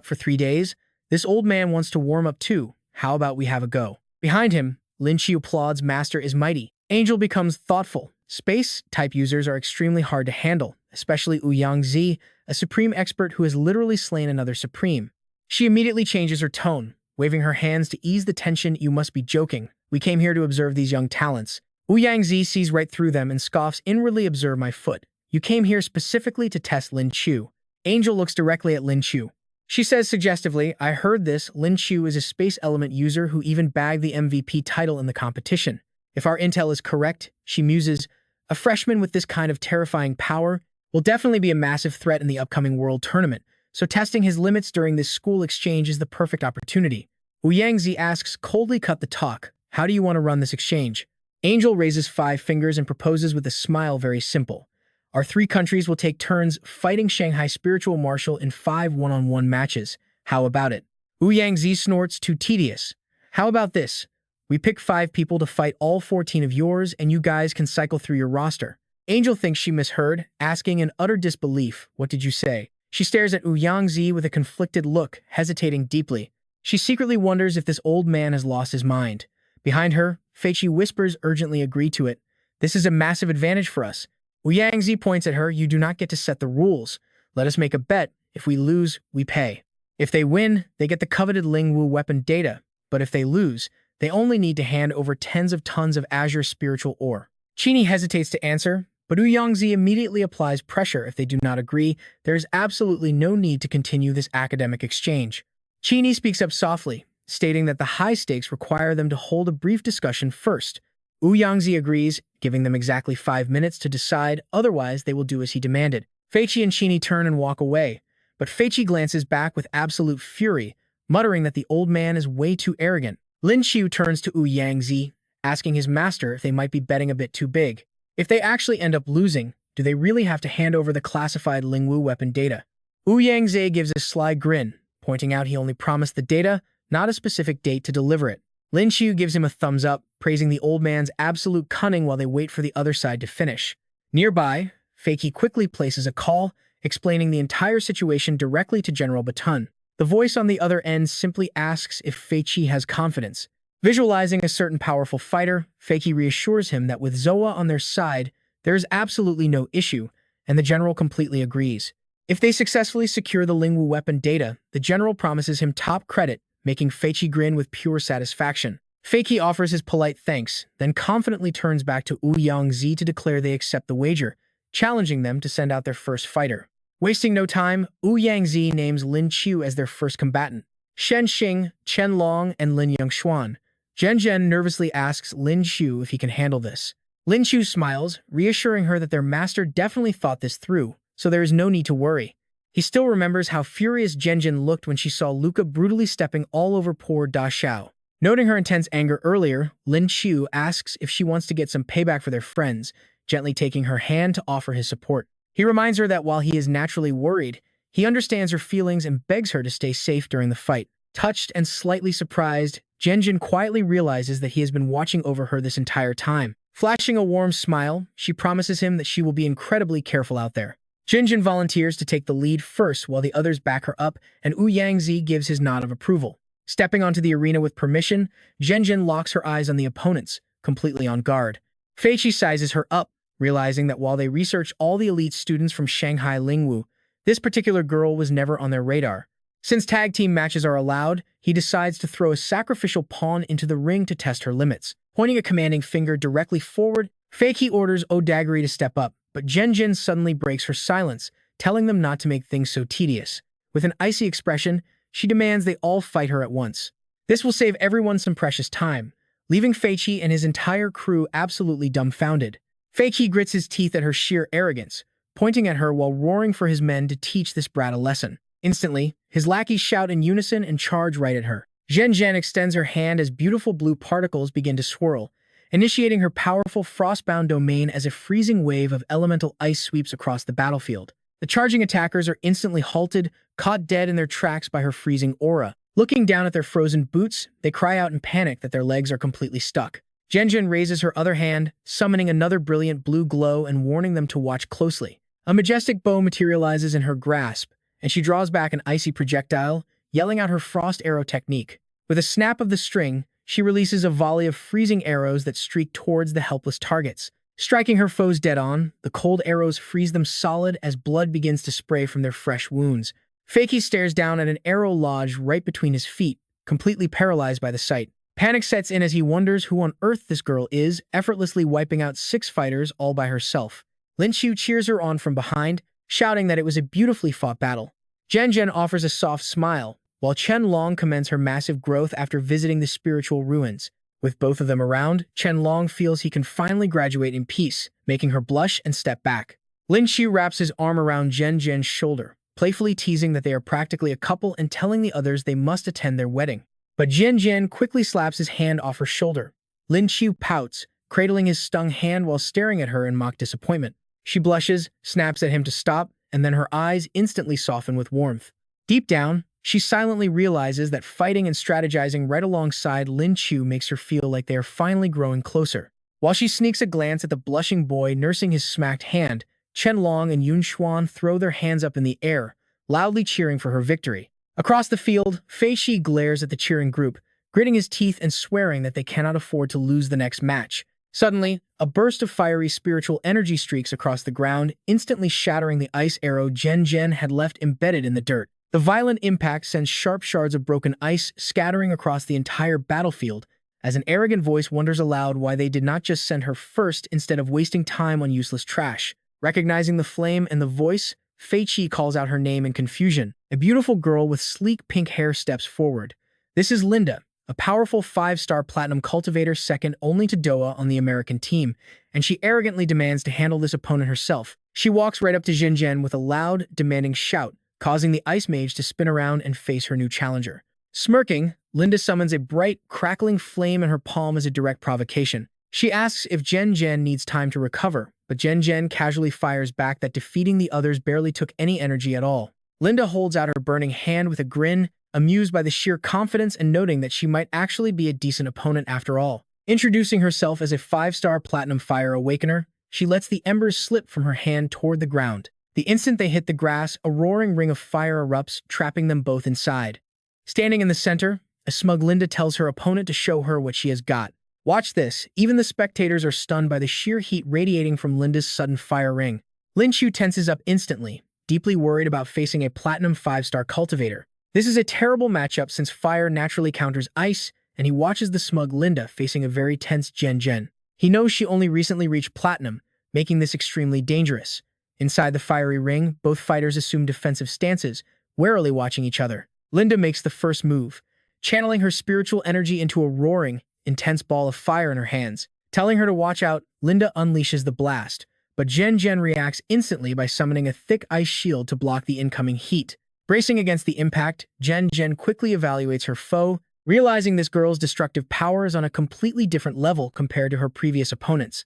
[SPEAKER 1] for 3 days? This old man wants to warm up too. How about we have a go? Behind him, Lin Qiu applauds, master is mighty. Angel becomes thoughtful. Space-type users are extremely hard to handle, especially Ouyang-zi, a supreme expert who has literally slain another supreme. She immediately changes her tone, waving her hands to ease the tension. You must be joking. We came here to observe these young talents. Ouyang-zi sees right through them and scoffs, inwardly observe my foot. You came here specifically to test Lin Qiu. Angel looks directly at Lin Qiu. She says suggestively, I heard this, Lin Qiu is a space element user who even bagged the MVP title in the competition. If our intel is correct, she muses, a freshman with this kind of terrifying power will definitely be a massive threat in the upcoming world tournament, so testing his limits during this school exchange is the perfect opportunity. Ouyang-zi asks, coldly cut the talk. How do you want to run this exchange? Angel raises 5 fingers and proposes with a smile, very simple. Our three countries will take turns fighting Shanghai Spiritual Marshal in 5 one-on-one matches. How about it? Ouyang snorts, too tedious. How about this? We pick 5 people to fight all 14 of yours, and you guys can cycle through your roster. Angel thinks she misheard, asking in utter disbelief, "What did you say?" She stares at Ouyang with a conflicted look, hesitating deeply. She secretly wonders if this old man has lost his mind. Behind her, Feiqi whispers urgently, "Agree to it. This is a massive advantage for us." Ouyang points at her, "You do not get to set the rules. Let us make a bet. If we lose, we pay. If they win, they get the coveted Lin Qiu weapon data. But if they lose, they only need to hand over tens of tons of Azure spiritual ore." Qini hesitates to answer, but Ouyang immediately applies pressure. If they do not agree, there is absolutely no need to continue this academic exchange. Qini speaks up softly, stating that the high stakes require them to hold a brief discussion first. Ouyang agrees, giving them exactly 5 minutes to decide, otherwise they will do as he demanded. Feiqi and Qini turn and walk away, but Feiqi glances back with absolute fury, muttering that the old man is way too arrogant. Lin Qiu turns to Ouyang, asking his master if they might be betting a bit too big. If they actually end up losing, do they really have to hand over the classified Lin Qiu weapon data? Ouyang gives a sly grin, pointing out he only promised the data, not a specific date to deliver it. Lin Qiu gives him a thumbs up, praising the old man's absolute cunning while they wait for the other side to finish. Nearby, Feiqi quickly places a call, explaining the entire situation directly to General Batun. The voice on the other end simply asks if Feiqi has confidence. Visualizing a certain powerful fighter, Feiqi reassures him that with Zoa on their side, there is absolutely no issue, and the general completely agrees. If they successfully secure the Lin Qiu weapon data, the general promises him top credit, making Feiqi grin with pure satisfaction. Feiqi offers his polite thanks, then confidently turns back to Ouyang to declare they accept the wager, challenging them to send out their first fighter. Wasting no time, Ouyang names Lin Qiu as their first combatant. Shen Xing, Chen Long, and Lin Yongxuan. Zhen nervously asks Lin Qiu if he can handle this. Lin Qiu smiles, reassuring her that their master definitely thought this through, so there is no need to worry. He still remembers how furious Zhen looked when she saw Luca brutally stepping all over poor Da Xiao. Noting her intense anger earlier, Lin Qiu asks if she wants to get some payback for their friends, gently taking her hand to offer his support. He reminds her that while he is naturally worried, he understands her feelings and begs her to stay safe during the fight. Touched and slightly surprised, Zhen quietly realizes that he has been watching over her this entire time. Flashing a warm smile, she promises him that she will be incredibly careful out there. Zhen volunteers to take the lead first while the others back her up, and Ouyang gives his nod of approval. Stepping onto the arena with permission, Zhen locks her eyes on the opponents, completely on guard. Feiqi sizes her up, realizing that while they research all the elite students from Shanghai Lin Qiu, this particular girl was never on their radar. Since tag team matches are allowed, he decides to throw a sacrificial pawn into the ring to test her limits. Pointing a commanding finger directly forward, Feiqi orders O'Daggery to step up, but Zhen suddenly breaks her silence, telling them not to make things so tedious. With an icy expression, she demands they all fight her at once. This will save everyone some precious time, leaving Feiqi and his entire crew absolutely dumbfounded. Feiqi grits his teeth at her sheer arrogance, pointing at her while roaring for his men to teach this brat a lesson. Instantly, his lackeys shout in unison and charge right at her. Zhen extends her hand as beautiful blue particles begin to swirl, initiating her powerful frostbound domain as a freezing wave of elemental ice sweeps across the battlefield. The charging attackers are instantly halted, caught dead in their tracks by her freezing aura. Looking down at their frozen boots, they cry out in panic that their legs are completely stuck. Zhen raises her other hand, summoning another brilliant blue glow and warning them to watch closely. A majestic bow materializes in her grasp, and she draws back an icy projectile, yelling out her frost arrow technique. With a snap of the string, she releases a volley of freezing arrows that streak towards the helpless targets. Striking her foes dead on, the cold arrows freeze them solid as blood begins to spray from their fresh wounds. Feiqi stares down at an arrow lodged right between his feet, completely paralyzed by the sight. Panic sets in as he wonders who on earth this girl is, effortlessly wiping out 6 fighters all by herself. Lin Qiu cheers her on from behind, shouting that it was a beautifully fought battle. Zhen offers a soft smile, while Chen Long commends her massive growth after visiting the spiritual ruins. With both of them around, Chen Long feels he can finally graduate in peace, making her blush and step back. Lin Qiu wraps his arm around Zhen's shoulder, playfully teasing that they are practically a couple and telling the others they must attend their wedding. But Zhen quickly slaps his hand off her shoulder. Lin Qiu pouts, cradling his stung hand while staring at her in mock disappointment. She blushes, snaps at him to stop, and then her eyes instantly soften with warmth. Deep down, she silently realizes that fighting and strategizing right alongside Lin Qiu makes her feel like they are finally growing closer. While she sneaks a glance at the blushing boy nursing his smacked hand, Chen Long and Yun Xuan throw their hands up in the air, loudly cheering for her victory. Across the field, Fei Shi glares at the cheering group, gritting his teeth and swearing that they cannot afford to lose the next match. Suddenly, a burst of fiery spiritual energy streaks across the ground, instantly shattering the ice arrow Zhen Zhen had left embedded in the dirt. The violent impact sends sharp shards of broken ice scattering across the entire battlefield, as an arrogant voice wonders aloud why they did not just send her first instead of wasting time on useless trash. Recognizing the flame and the voice, Fei Qi calls out her name in confusion. A beautiful girl with sleek pink hair steps forward. This is Linda, a powerful 5-star platinum cultivator second only to Doa on the American team, and she arrogantly demands to handle this opponent herself. She walks right up to Zhen Zhen with a loud, demanding shout, causing the ice mage to spin around and face her new challenger. Smirking, Linda summons a bright, crackling flame in her palm as a direct provocation. She asks if Zhen Zhen needs time to recover, but Zhen Zhen casually fires back that defeating the others barely took any energy at all. Linda holds out her burning hand with a grin, amused by the sheer confidence and noting that she might actually be a decent opponent after all. Introducing herself as a 5-star platinum fire awakener, she lets the embers slip from her hand toward the ground. The instant they hit the grass, a roaring ring of fire erupts, trapping them both inside. Standing in the center, a smug Linda tells her opponent to show her what she has got. Watch this, even the spectators are stunned by the sheer heat radiating from Linda's sudden fire ring. Lin Qiu tenses up instantly, deeply worried about facing a platinum 5-star cultivator. This is a terrible matchup since fire naturally counters ice, and he watches the smug Linda facing a very tense Zhen Zhen. He knows she only recently reached platinum, making this extremely dangerous. Inside the fiery ring, both fighters assume defensive stances, warily watching each other. Linda makes the first move, channeling her spiritual energy into a roaring, intense ball of fire in her hands. Telling her to watch out, Linda unleashes the blast, but Zhen Zhen reacts instantly by summoning a thick ice shield to block the incoming heat. Bracing against the impact, Zhen Zhen quickly evaluates her foe, realizing this girl's destructive power is on a completely different level compared to her previous opponents.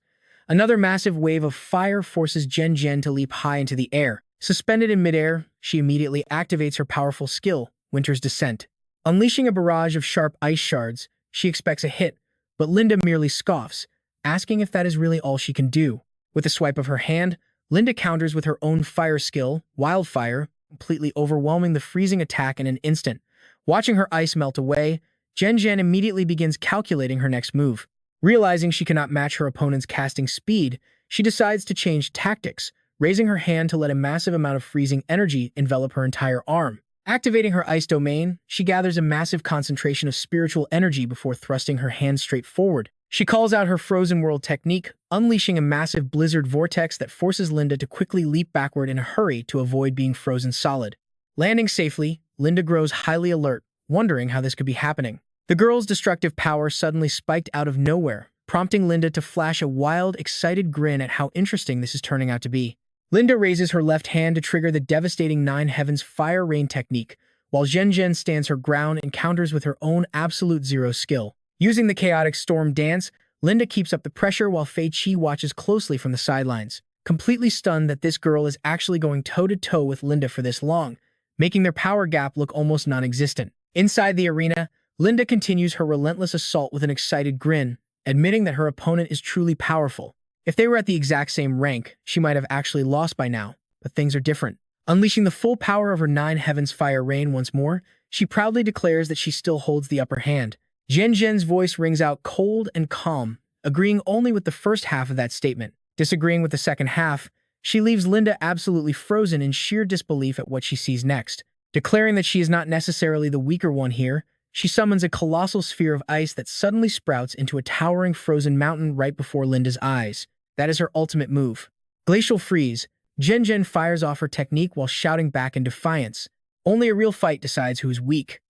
[SPEAKER 1] Another massive wave of fire forces Zhen Zhen to leap high into the air. Suspended in midair, she immediately activates her powerful skill, Winter's Descent. Unleashing a barrage of sharp ice shards, she expects a hit, but Linda merely scoffs, asking if that is really all she can do. With a swipe of her hand, Linda counters with her own fire skill, Wildfire, completely overwhelming the freezing attack in an instant. Watching her ice melt away, Zhen Zhen immediately begins calculating her next move. Realizing she cannot match her opponent's casting speed, she decides to change tactics, raising her hand to let a massive amount of freezing energy envelop her entire arm. Activating her ice domain, she gathers a massive concentration of spiritual energy before thrusting her hand straight forward. She calls out her Frozen World technique, unleashing a massive blizzard vortex that forces Linda to quickly leap backward in a hurry to avoid being frozen solid. Landing safely, Linda grows highly alert, wondering how this could be happening. The girl's destructive power suddenly spiked out of nowhere, prompting Linda to flash a wild, excited grin at how interesting this is turning out to be. Linda raises her left hand to trigger the devastating Nine Heavens Fire Rain technique, while Zhen Zhen stands her ground and counters with her own absolute zero skill. Using the chaotic storm dance, Linda keeps up the pressure while Fei Qi watches closely from the sidelines, completely stunned that this girl is actually going toe-to-toe with Linda for this long, making their power gap look almost non-existent. Inside the arena, Linda continues her relentless assault with an excited grin, admitting that her opponent is truly powerful. If they were at the exact same rank, she might have actually lost by now, but things are different. Unleashing the full power of her Nine Heavens Fire Rain once more, she proudly declares that she still holds the upper hand. Zhen Zhen's voice rings out cold and calm, agreeing only with the first half of that statement. Disagreeing with the second half, she leaves Linda absolutely frozen in sheer disbelief at what she sees next. Declaring that she is not necessarily the weaker one here, she summons a colossal sphere of ice that suddenly sprouts into a towering frozen mountain right before Linda's eyes. That is her ultimate move. Glacial Freeze. Zhen Zhen fires off her technique while shouting back in defiance. Only a real fight decides who is weak.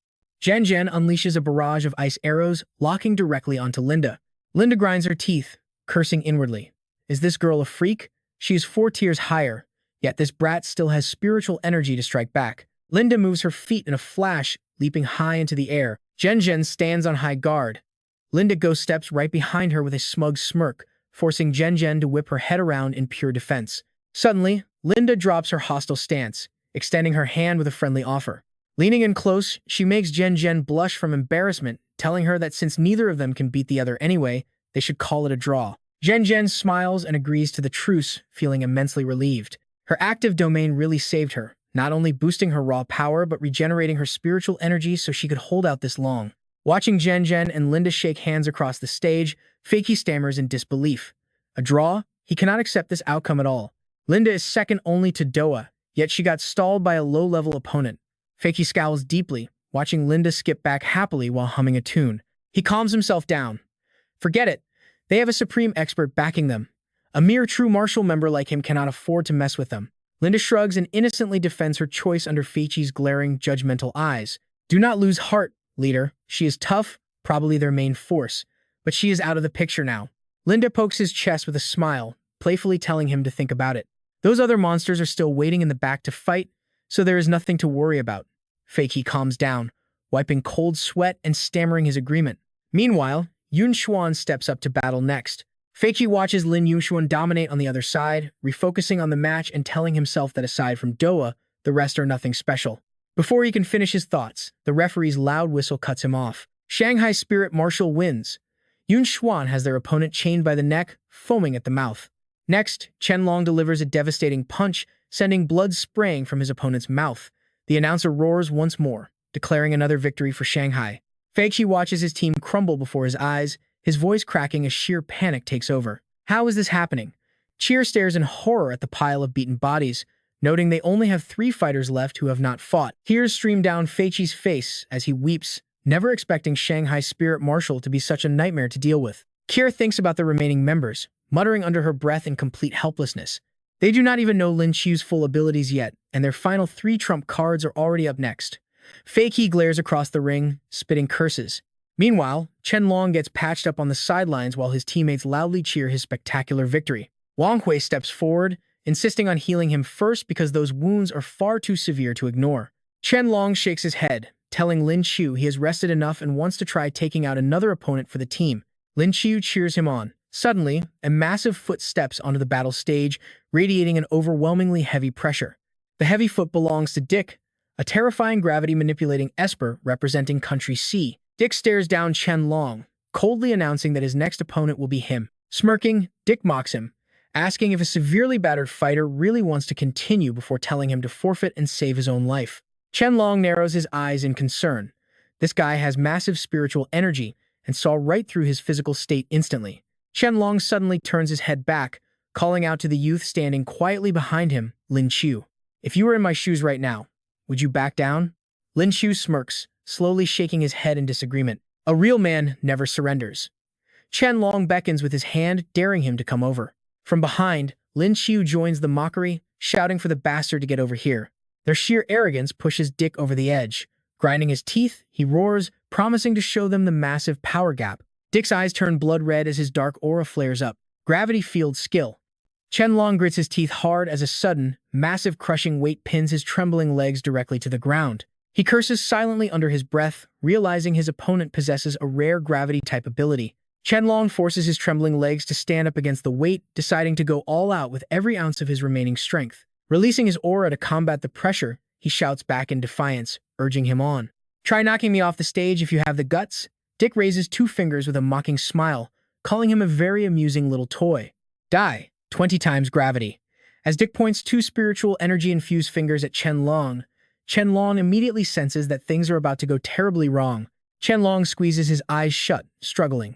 [SPEAKER 1] Zhen Zhen unleashes a barrage of ice arrows, locking directly onto Linda. Linda grinds her teeth, cursing inwardly. Is this girl a freak? She is 4 tiers higher, yet this brat still has spiritual energy to strike back. Linda moves her feet in a flash, leaping high into the air. Zhen Zhen stands on high guard. Linda ghost steps right behind her with a smug smirk, forcing Zhen Zhen to whip her head around in pure defense. Suddenly, Linda drops her hostile stance, extending her hand with a friendly offer. Leaning in close, she makes Jen Jen blush from embarrassment, telling her that since neither of them can beat the other anyway, they should call it a draw. Jen Jen smiles and agrees to the truce, feeling immensely relieved. Her active domain really saved her, not only boosting her raw power but regenerating her spiritual energy so she could hold out this long. Watching Jen Jen and Linda shake hands across the stage, Fakey stammers in disbelief. A draw? He cannot accept this outcome at all. Linda is second only to Doa, yet she got stalled by a low-level opponent. Fakey scowls deeply, watching Linda skip back happily while humming a tune. He calms himself down. Forget it. They have a supreme expert backing them. A mere true martial member like him cannot afford to mess with them. Linda shrugs and innocently defends her choice under Fakey's glaring, judgmental eyes. Do not lose heart, leader. She is tough, probably their main force. But she is out of the picture now. Linda pokes his chest with a smile, playfully telling him to think about it. Those other monsters are still waiting in the back to fight, so there is nothing to worry about. Fakey calms down, wiping cold sweat and stammering his agreement. Meanwhile, Yun Xuan steps up to battle next. Fakey watches Lin Qiu dominate on the other side, refocusing on the match and telling himself that aside from Doa, the rest are nothing special. Before he can finish his thoughts, the referee's loud whistle cuts him off. Shanghai Spirit Marshal wins. Yun Xuan has their opponent chained by the neck, foaming at the mouth. Next, Qianlong delivers a devastating punch, sending blood spraying from his opponent's mouth. The announcer roars once more, declaring another victory for Shanghai. Fakey watches his team crumble before his eyes, his voice cracking as sheer panic takes over. How is this happening? Cheer stares in horror at the pile of beaten bodies, noting they only have 3 fighters left who have not fought. Tears stream down Fakey's face as he weeps, never expecting Shanghai Spirit Marshal to be such a nightmare to deal with. Kier thinks about the remaining members, muttering under her breath in complete helplessness. They do not even know Lin Qiu's full abilities yet, and their final 3 trump cards are already up next. Fakey glares across the ring, spitting curses. Meanwhile, Qianlong gets patched up on the sidelines while his teammates loudly cheer his spectacular victory. Wang Hui steps forward, insisting on healing him first because those wounds are far too severe to ignore. Qianlong shakes his head, telling Lin Qiu he has rested enough and wants to try taking out another opponent for the team. Lin Qiu cheers him on. Suddenly, a massive foot steps onto the battle stage, radiating an overwhelmingly heavy pressure. The heavy foot belongs to Dick, a terrifying gravity-manipulating Esper representing Country C. Dick stares down Qianlong, coldly announcing that his next opponent will be him. Smirking, Dick mocks him, asking if a severely battered fighter really wants to continue before telling him to forfeit and save his own life. Qianlong narrows his eyes in concern. This guy has massive spiritual energy and saw right through his physical state instantly. Qianlong suddenly turns his head back, calling out to the youth standing quietly behind him, Lin Qiu. If you were in my shoes right now, would you back down? Lin Qiu smirks, slowly shaking his head in disagreement. A real man never surrenders. Qianlong beckons with his hand, daring him to come over. From behind, Lin Qiu joins the mockery, shouting for the bastard to get over here. Their sheer arrogance pushes Dick over the edge. Grinding his teeth, he roars, promising to show them the massive power gap. Dick's eyes turn blood red as his dark aura flares up. Gravity field skill. Qianlong grits his teeth hard as a sudden, massive crushing weight pins his trembling legs directly to the ground. He curses silently under his breath, realizing his opponent possesses a rare gravity-type ability. Qianlong forces his trembling legs to stand up against the weight, deciding to go all out with every ounce of his remaining strength. Releasing his aura to combat the pressure, he shouts back in defiance, urging him on. Try knocking me off the stage if you have the guts. Dick raises 2 fingers with a mocking smile, calling him a very amusing little toy. Die. 20 times gravity. As Dick points 2 spiritual energy-infused fingers at Qianlong, Qianlong immediately senses that things are about to go terribly wrong. Qianlong squeezes his eyes shut, struggling.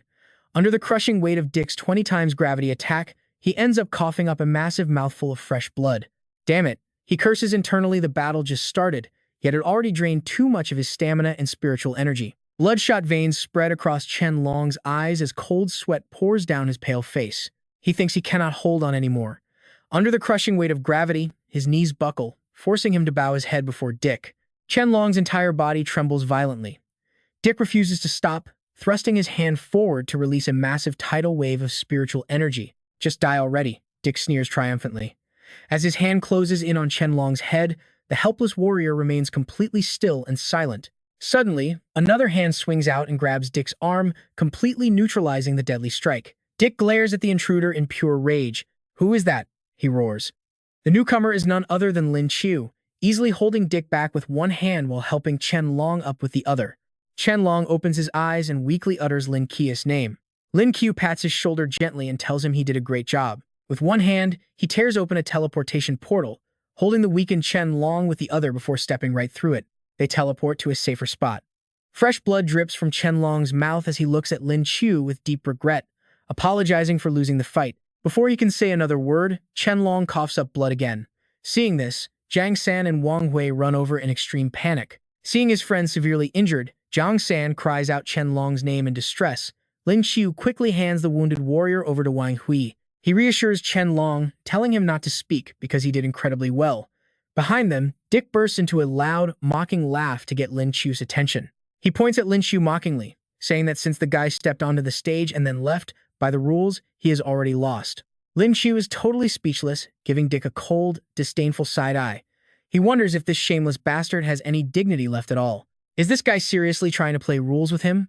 [SPEAKER 1] Under the crushing weight of Dick's 20 times gravity attack, he ends up coughing up a massive mouthful of fresh blood. Damn it. He curses internally. The battle just started, yet it already drained too much of his stamina and spiritual energy. Bloodshot veins spread across Qianlong's eyes as cold sweat pours down his pale face. He thinks he cannot hold on anymore. Under the crushing weight of gravity, his knees buckle, forcing him to bow his head before Dick. Qianlong's entire body trembles violently. Dick refuses to stop, thrusting his hand forward to release a massive tidal wave of spiritual energy. Just die already, Dick sneers triumphantly. As his hand closes in on Qianlong's head, the helpless warrior remains completely still and silent. Suddenly, another hand swings out and grabs Dick's arm, completely neutralizing the deadly strike. Dick glares at the intruder in pure rage. Who is that? He roars. The newcomer is none other than Lin Qiu, easily holding Dick back with one hand while helping Chen Long up with the other. Chen Long opens his eyes and weakly utters Lin Qiu's name. Lin Qiu pats his shoulder gently and tells him he did a great job. With one hand, he tears open a teleportation portal, holding the weakened Chen Long with the other before stepping right through it. They teleport to a safer spot. Fresh blood drips from Chen Long's mouth as he looks at Lin Qiu with deep regret, apologizing for losing the fight. Before he can say another word, Chen Long coughs up blood again. Seeing this, Jiang San and Wang Hui run over in extreme panic. Seeing his friend severely injured, Jiang San cries out Chen Long's name in distress. Lin Qiu quickly hands the wounded warrior over to Wang Hui. He reassures Chen Long, telling him not to speak because he did incredibly well. Behind them, Dick bursts into a loud, mocking laugh to get Lin Qiu's attention. He points at Lin Qiu mockingly, saying that since the guy stepped onto the stage and then left, by the rules, he has already lost. Lin Qiu is totally speechless, giving Dick a cold, disdainful side eye. He wonders if this shameless bastard has any dignity left at all. Is this guy seriously trying to play rules with him?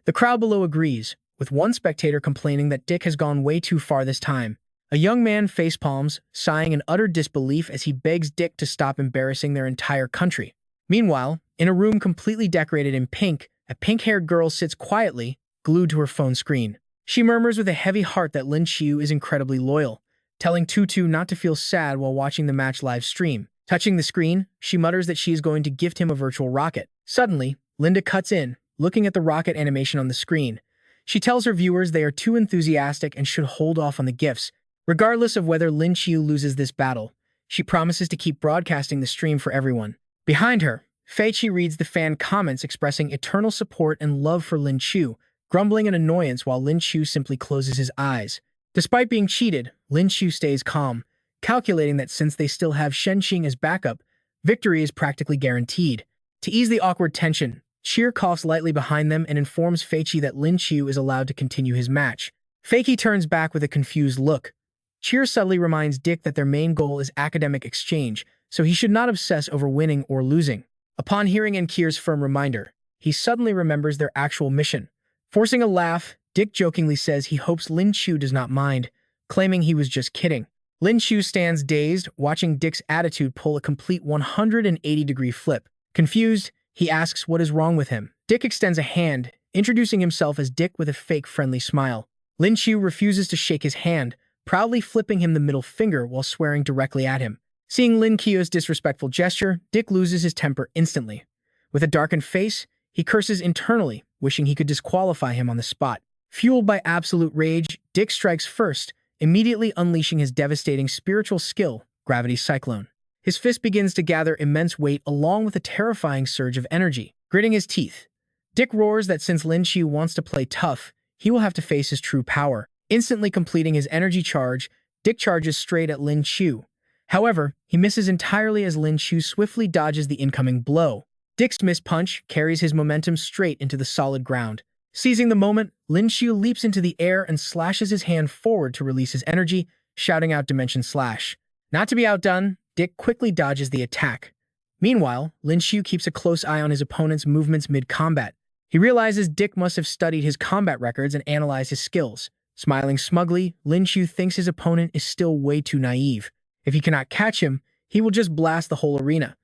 [SPEAKER 1] The crowd below agrees, with one spectator complaining that Dick has gone way too far this time. A young man facepalms, sighing in utter disbelief as he begs Dick to stop embarrassing their entire country. Meanwhile, in a room completely decorated in pink, a pink-haired girl sits quietly, glued to her phone screen. She murmurs with a heavy heart that Lin Qiu is incredibly loyal, telling Tutu not to feel sad while watching the match live stream. Touching the screen, she mutters that she is going to gift him a virtual rocket. Suddenly, Linda cuts in, looking at the rocket animation on the screen. She tells her viewers they are too enthusiastic and should hold off on the gifts. Regardless of whether Lin Qiu loses this battle, she promises to keep broadcasting the stream for everyone. Behind her, Fei Qi reads the fan comments expressing eternal support and love for Lin Qiu, grumbling in annoyance while Lin Qiu simply closes his eyes. Despite being cheated, Lin Qiu stays calm, calculating that since they still have Shen Qing as backup, victory is practically guaranteed. To ease the awkward tension, Cheer coughs lightly behind them and informs Fei Qi that Lin Qiu is allowed to continue his match. Fei Qi turns back with a confused look. Cheer subtly reminds Dick that their main goal is academic exchange, so he should not obsess over winning or losing. Upon hearing Enkir's firm reminder, he suddenly remembers their actual mission. Forcing a laugh, Dick jokingly says he hopes Lin Qiu does not mind, claiming he was just kidding. Lin Qiu stands dazed, watching Dick's attitude pull a complete 180-degree flip. Confused, he asks what is wrong with him. Dick extends a hand, introducing himself as Dick with a fake friendly smile. Lin Qiu refuses to shake his hand, proudly flipping him the middle finger while swearing directly at him. Seeing Lin Qiu's disrespectful gesture, Dick loses his temper instantly. With a darkened face, he curses internally, wishing he could disqualify him on the spot. Fueled by absolute rage, Dick strikes first, immediately unleashing his devastating spiritual skill, Gravity Cyclone. His fist begins to gather immense weight along with a terrifying surge of energy. Gritting his teeth, Dick roars that since Lin Qiu wants to play tough, he will have to face his true power. Instantly completing his energy charge, Dick charges straight at Lin Qiu. However, he misses entirely as Lin Qiu swiftly dodges the incoming blow. Dick's missed punch carries his momentum straight into the solid ground. Seizing the moment, Lin Qiu leaps into the air and slashes his hand forward to release his energy, shouting out Dimension Slash. Not to be outdone, Dick quickly dodges the attack. Meanwhile, Lin Qiu keeps a close eye on his opponent's movements mid-combat. He realizes Dick must have studied his combat records and analyzed his skills. Smiling smugly, Lin Qiu thinks his opponent is still way too naive. If he cannot catch him, he will just blast the whole arena.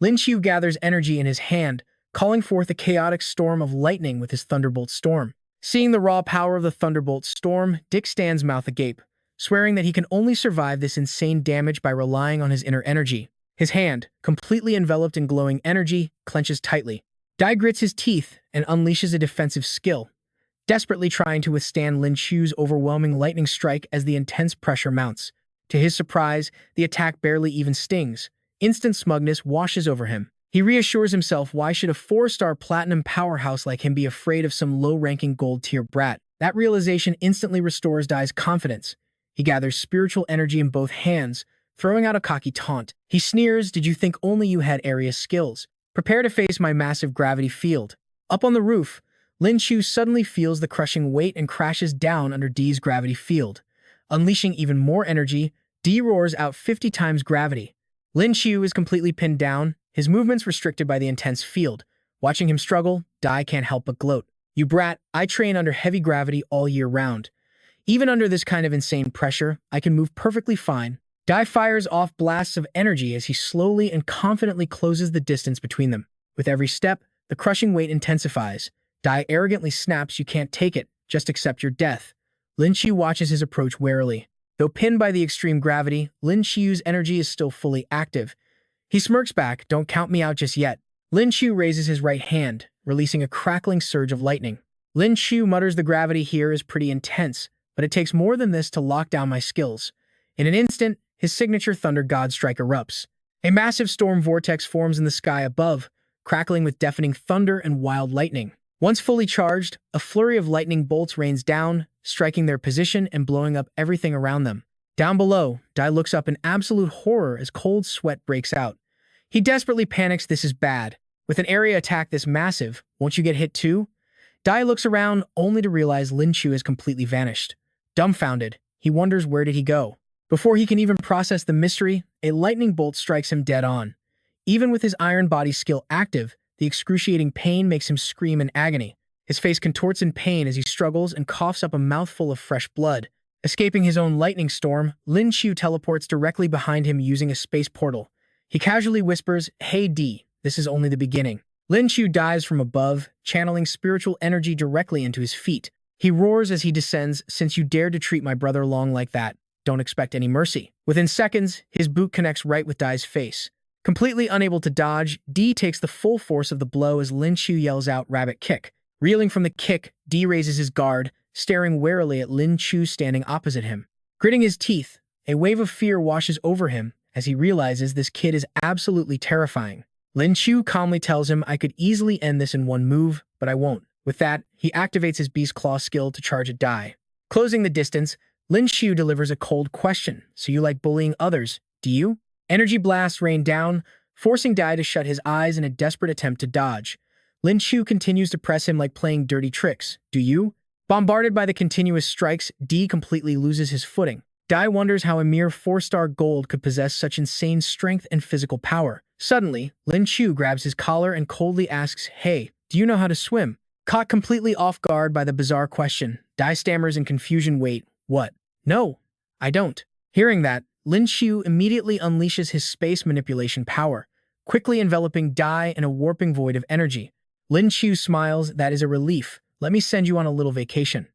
[SPEAKER 1] Lin Qiu gathers energy in his hand, calling forth a chaotic storm of lightning with his Thunderbolt Storm. Seeing the raw power of the Thunderbolt Storm, Dick stands mouth agape, swearing that he can only survive this insane damage by relying on his inner energy. His hand, completely enveloped in glowing energy, clenches tightly. Dai grits his teeth and unleashes a defensive skill, desperately trying to withstand Lin Qiu's overwhelming lightning strike as the intense pressure mounts. To his surprise, the attack barely even stings. Instant smugness washes over him. He reassures himself why should a 4-star platinum powerhouse like him be afraid of some low-ranking gold-tier brat. That realization instantly restores Dai's confidence. He gathers spiritual energy in both hands, throwing out a cocky taunt. He sneers, "Did you think only you had area skills? Prepare to face my massive gravity field." Up on the roof, Lin Qiu suddenly feels the crushing weight and crashes down under D's gravity field. Unleashing even more energy, D roars out 50 times gravity. Lin Qiu is completely pinned down, his movements restricted by the intense field. Watching him struggle, Dai can't help but gloat. "You brat, I train under heavy gravity all year round. Even under this kind of insane pressure, I can move perfectly fine." Dai fires off blasts of energy as he slowly and confidently closes the distance between them. With every step, the crushing weight intensifies. Dai arrogantly snaps, "You can't take it, just accept your death." Lin Qiu watches his approach warily. Though pinned by the extreme gravity, Lin Qiu's energy is still fully active. He smirks back, "Don't count me out just yet." Lin Qiu raises his right hand, releasing a crackling surge of lightning. Lin Qiu mutters, "The gravity here is pretty intense, but it takes more than this to lock down my skills." In an instant, his signature Thunder God Strike erupts. A massive storm vortex forms in the sky above, crackling with deafening thunder and wild lightning. Once fully charged, a flurry of lightning bolts rains down, striking their position and blowing up everything around them. Down below, Dai looks up in absolute horror as cold sweat breaks out. He desperately panics. This is bad. With an area attack this massive, won't you get hit too? Dai looks around only to realize Lin Qiu has completely vanished. Dumbfounded, he wonders where did he go. Before he can even process the mystery, a lightning bolt strikes him dead on. Even with his iron body skill active, the excruciating pain makes him scream in agony. His face contorts in pain as he struggles and coughs up a mouthful of fresh blood. Escaping his own lightning storm, Lin Qiu teleports directly behind him using a space portal. He casually whispers, "Hey D, this is only the beginning." Lin Qiu dives from above, channeling spiritual energy directly into his feet. He roars as he descends, "Since you dared to treat my brother Long like that, don't expect any mercy." Within seconds, his boot connects right with Dai's face. Completely unable to dodge, D takes the full force of the blow as Lin Qiu yells out, "Rabbit kick." Reeling from the kick, D raises his guard, staring warily at Lin Qiu standing opposite him. Gritting his teeth, a wave of fear washes over him as he realizes this kid is absolutely terrifying. Lin Qiu calmly tells him, "I could easily end this in one move, but I won't." With that, he activates his Beast Claw skill to charge at Dai. Closing the distance, Lin Qiu delivers a cold question. "So you like bullying others, do you?" Energy blasts rain down, forcing Dai to shut his eyes in a desperate attempt to dodge. Lin Qiu continues to press him like playing dirty tricks. "Do you?" Bombarded by the continuous strikes, D completely loses his footing. Dai wonders how a mere 4-star gold could possess such insane strength and physical power. Suddenly, Lin Qiu grabs his collar and coldly asks, "Hey, do you know how to swim?" Caught completely off guard by the bizarre question, Dai stammers in confusion, "Wait, what? No, I don't." Hearing that, Lin Qiu immediately unleashes his space manipulation power, quickly enveloping Dai in a warping void of energy. Lin Qiu smiles, "That is a relief. Let me send you on a little vacation."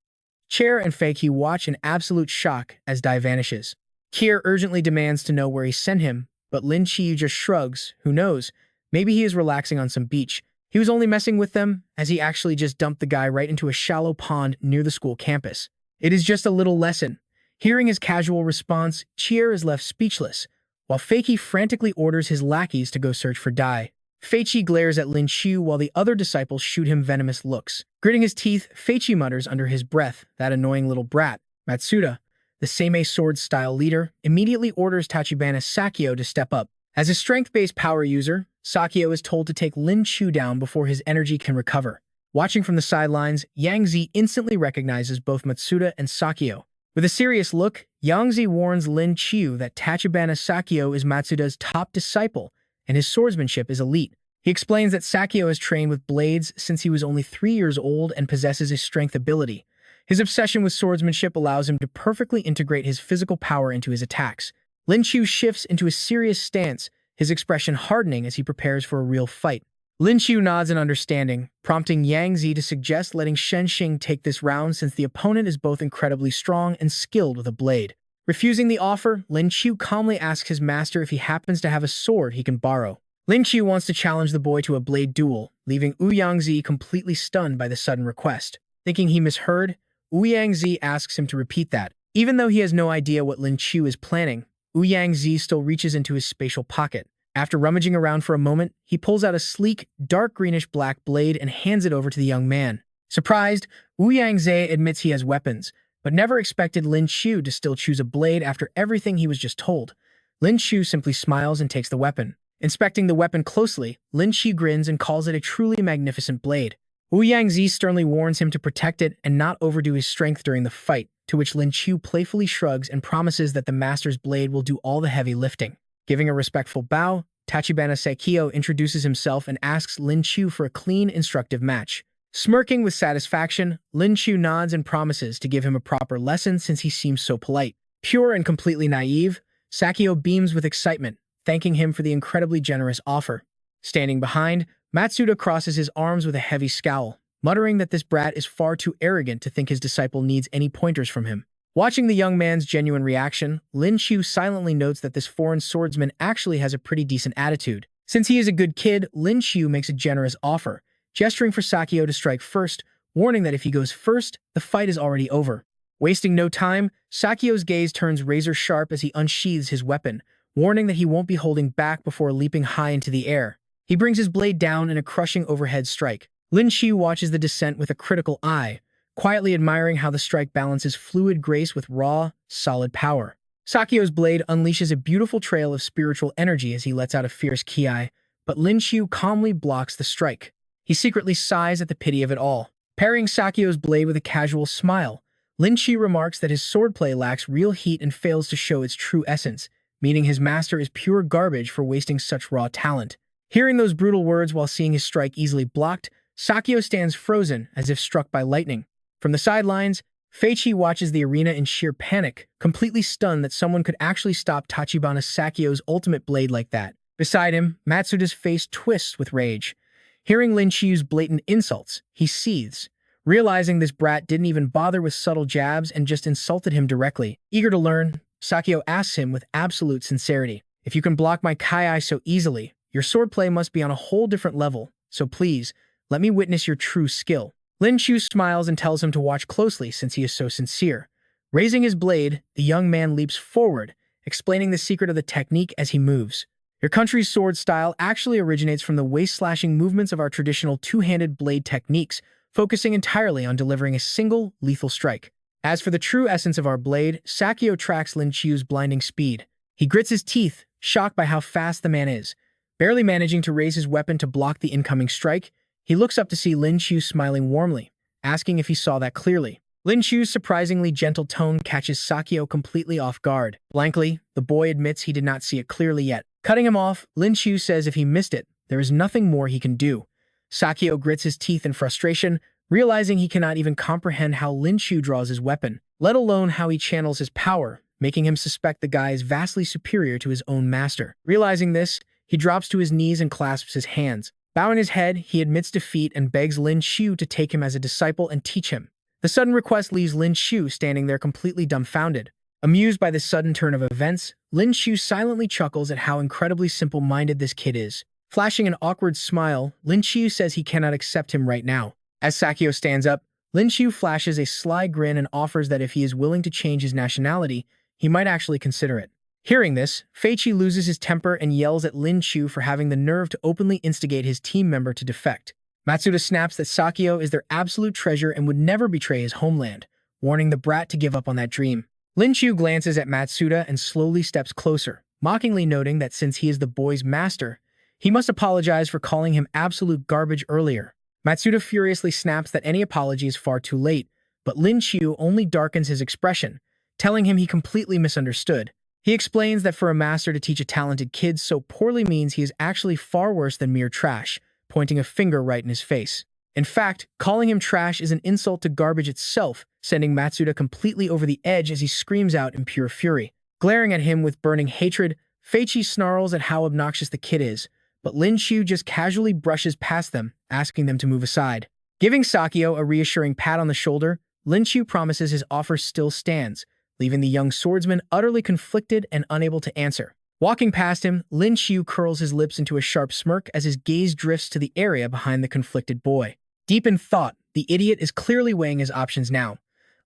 [SPEAKER 1] Chair and Fei Qi watch in absolute shock as Dai vanishes. Kier urgently demands to know where he sent him, but Lin Qiu just shrugs. Who knows? Maybe he is relaxing on some beach. He was only messing with them, as he actually just dumped the guy right into a shallow pond near the school campus. It is just a little lesson. Hearing his casual response, Chier is left speechless, while Fei Qi frantically orders his lackeys to go search for Dai. Fei Qi glares at Lin Qiu while the other disciples shoot him venomous looks. Gritting his teeth, Fei Qi mutters under his breath, "That annoying little brat." Matsuda, the Seimei sword-style leader, immediately orders Tachibana Sakyo to step up. As a strength-based power user, Sakyo is told to take Lin Qiu down before his energy can recover. Watching from the sidelines, Yang Zi instantly recognizes both Matsuda and Sakyo. With a serious look, Yang Zi warns Lin Qiu that Tachibana Sakyo is Matsuda's top disciple, and his swordsmanship is elite. He explains that Sakyo has trained with blades since he was only 3 years old and possesses a strength ability. His obsession with swordsmanship allows him to perfectly integrate his physical power into his attacks. Lin Qiu shifts into a serious stance, his expression hardening as he prepares for a real fight. Lin Qiu nods in understanding, prompting Yang Zi to suggest letting Shen Xing take this round since the opponent is both incredibly strong and skilled with a blade. Refusing the offer, Lin Qiu calmly asks his master if he happens to have a sword he can borrow. Lin Qiu wants to challenge the boy to a blade duel, leaving Yang Zi completely stunned by the sudden request. Thinking he misheard, Yang Zi asks him to repeat that. Even though he has no idea what Lin Qiu is planning, Yang Zi still reaches into his spatial pocket. After rummaging around for a moment, he pulls out a sleek, dark greenish-black blade and hands it over to the young man. Surprised, Yang Zi admits he has weapons, but never expected Lin Qiu to still choose a blade after everything he was just told. Lin Qiu simply smiles and takes the weapon. Inspecting the weapon closely, Lin Qiu grins and calls it a truly magnificent blade. Yang Zi sternly warns him to protect it and not overdo his strength during the fight, to which Lin Qiu playfully shrugs and promises that the master's blade will do all the heavy lifting. Giving a respectful bow, Tachibana Sakyo introduces himself and asks Lin Qiu for a clean, instructive match. Smirking with satisfaction, Lin Qiu nods and promises to give him a proper lesson since he seems so polite. Pure and completely naive, Sakio beams with excitement, thanking him for the incredibly generous offer. Standing behind, Matsuda crosses his arms with a heavy scowl, muttering that this brat is far too arrogant to think his disciple needs any pointers from him. Watching the young man's genuine reaction, Lin Qiu silently notes that this foreign swordsman actually has a pretty decent attitude. Since he is a good kid, Lin Qiu makes a generous offer, gesturing for Sakio to strike first, warning that if he goes first, the fight is already over. Wasting no time, Sakio's gaze turns razor-sharp as he unsheathes his weapon, warning that he won't be holding back before leaping high into the air. He brings his blade down in a crushing overhead strike. Lin Qiu watches the descent with a critical eye, quietly admiring how the strike balances fluid grace with raw, solid power. Sakio's blade unleashes a beautiful trail of spiritual energy as he lets out a fierce ki, but Lin Qiu calmly blocks the strike. He secretly sighs at the pity of it all. Parrying Sakio's blade with a casual smile, Lin Qiu remarks that his swordplay lacks real heat and fails to show its true essence, meaning his master is pure garbage for wasting such raw talent. Hearing those brutal words while seeing his strike easily blocked, Sakio stands frozen as if struck by lightning. From the sidelines, Feichi watches the arena in sheer panic, completely stunned that someone could actually stop Tachibana Sakio's ultimate blade like that. Beside him, Matsuda's face twists with rage. Hearing Lin Qiu's blatant insults, he seethes, realizing this brat didn't even bother with subtle jabs and just insulted him directly. Eager to learn, Sakio asks him with absolute sincerity, "If you can block my kai so easily, your swordplay must be on a whole different level, so please, let me witness your true skill." Lin Qiu smiles and tells him to watch closely since he is so sincere. Raising his blade, the young man leaps forward, explaining the secret of the technique as he moves. Your country's sword style actually originates from the waist-slashing movements of our traditional two-handed blade techniques, focusing entirely on delivering a single, lethal strike. As for the true essence of our blade, Sakio tracks Lin Qiu's blinding speed. He grits his teeth, shocked by how fast the man is. Barely managing to raise his weapon to block the incoming strike, he looks up to see Lin Qiu smiling warmly, asking if he saw that clearly. Lin Qiu's surprisingly gentle tone catches Sakio completely off guard. Blankly, the boy admits he did not see it clearly yet. Cutting him off, Lin Qiu says if he missed it, there is nothing more he can do. Sakio grits his teeth in frustration, realizing he cannot even comprehend how Lin Qiu draws his weapon, let alone how he channels his power, making him suspect the guy is vastly superior to his own master. Realizing this, he drops to his knees and clasps his hands. Bowing his head, he admits defeat and begs Lin Qiu to take him as a disciple and teach him. The sudden request leaves Lin Qiu standing there completely dumbfounded. Amused by this sudden turn of events, Lin Qiu silently chuckles at how incredibly simple-minded this kid is. Flashing an awkward smile, Lin Qiu says he cannot accept him right now. As Sakio stands up, Lin Qiu flashes a sly grin and offers that if he is willing to change his nationality, he might actually consider it. Hearing this, Feichi loses his temper and yells at Lin Qiu for having the nerve to openly instigate his team member to defect. Matsuda snaps that Sakio is their absolute treasure and would never betray his homeland, warning the brat to give up on that dream. Lin Qiu glances at Matsuda and slowly steps closer, mockingly noting that since he is the boy's master, he must apologize for calling him absolute garbage earlier. Matsuda furiously snaps that any apology is far too late, but Lin Qiu only darkens his expression, telling him he completely misunderstood. He explains that for a master to teach a talented kid so poorly means he is actually far worse than mere trash, pointing a finger right in his face. In fact, calling him trash is an insult to garbage itself, sending Matsuda completely over the edge as he screams out in pure fury. Glaring at him with burning hatred, Feichi snarls at how obnoxious the kid is, but Lin Qiu just casually brushes past them, asking them to move aside. Giving Sakio a reassuring pat on the shoulder, Lin Qiu promises his offer still stands, leaving the young swordsman utterly conflicted and unable to answer. Walking past him, Lin Qiu curls his lips into a sharp smirk as his gaze drifts to the area behind the conflicted boy. Deep in thought, the idiot is clearly weighing his options now.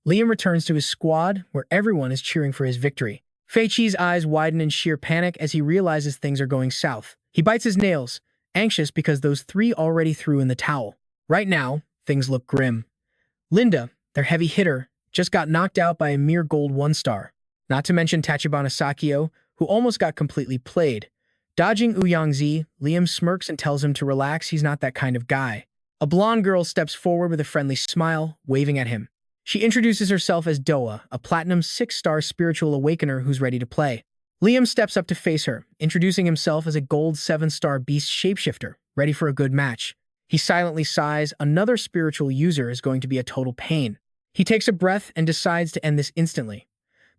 [SPEAKER 1] Liam returns to his squad, where everyone is cheering for his victory. Feichi's eyes widen in sheer panic as he realizes things are going south. He bites his nails, anxious because those three already threw in the towel. Right now, things look grim. Linda, their heavy hitter, just got knocked out by a mere gold 1-star. Not to mention Tachibana Sakio, who almost got completely played. Dodging Ouyangzi, Liam smirks and tells him to relax, he's not that kind of guy. A blonde girl steps forward with a friendly smile, waving at him. She introduces herself as Doa, a platinum 6-star spiritual awakener who's ready to play. Liam steps up to face her, introducing himself as a gold 7-star beast shapeshifter, ready for a good match. He silently sighs, another spiritual user is going to be a total pain. He takes a breath and decides to end this instantly.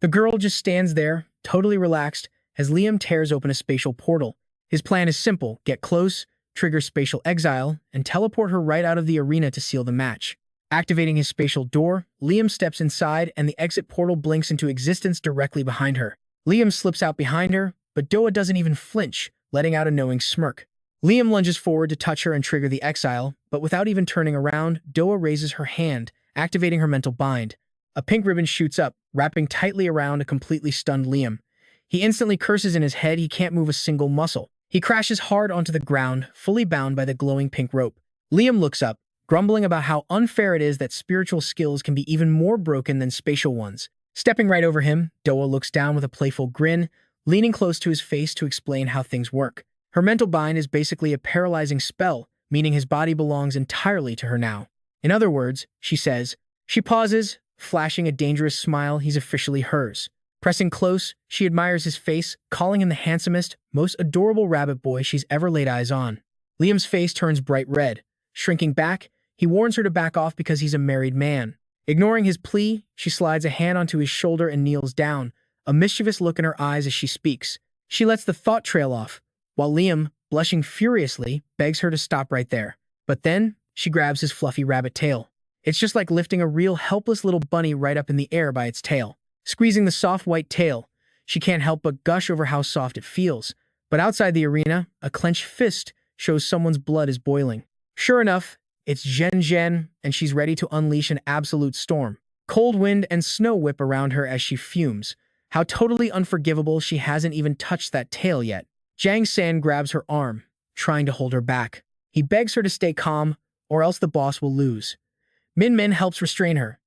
[SPEAKER 1] The girl just stands there, totally relaxed, as Liam tears open a spatial portal. His plan is simple: get close, trigger spatial exile, and teleport her right out of the arena to seal the match. Activating his spatial door, Liam steps inside and the exit portal blinks into existence directly behind her. Liam slips out behind her, but Doa doesn't even flinch, letting out a knowing smirk. Liam lunges forward to touch her and trigger the exile, but without even turning around, Doa raises her hand, activating her mental bind. A pink ribbon shoots up, wrapping tightly around a completely stunned Liam. He instantly curses in his head he can't move a single muscle. He crashes hard onto the ground, fully bound by the glowing pink rope. Liam looks up, grumbling about how unfair it is that spiritual skills can be even more broken than spatial ones. Stepping right over him, Doa looks down with a playful grin, leaning close to his face to explain how things work. Her mental bind is basically a paralyzing spell, meaning his body belongs entirely to her now. In other words, she says. She pauses, flashing a dangerous smile. He's officially hers. Pressing close, she admires his face, calling him the handsomest, most adorable rabbit boy she's ever laid eyes on. Liam's face turns bright red. Shrinking back, he warns her to back off because he's a married man. Ignoring his plea, she slides a hand onto his shoulder and kneels down, a mischievous look in her eyes as she speaks. She lets the thought trail off, while Liam, blushing furiously, begs her to stop right there. But then, she grabs his fluffy rabbit tail. It's just like lifting a real helpless little bunny right up in the air by its tail. Squeezing the soft white tail, she can't help but gush over how soft it feels. But outside the arena, a clenched fist shows someone's blood is boiling. Sure enough, it's Zhen Zhen, and she's ready to unleash an absolute storm. Cold wind and snow whip around her as she fumes. How totally unforgivable she hasn't even touched that tail yet. Jiang San grabs her arm, trying to hold her back. He begs her to stay calm, or else the boss will lose. Min Min helps restrain her.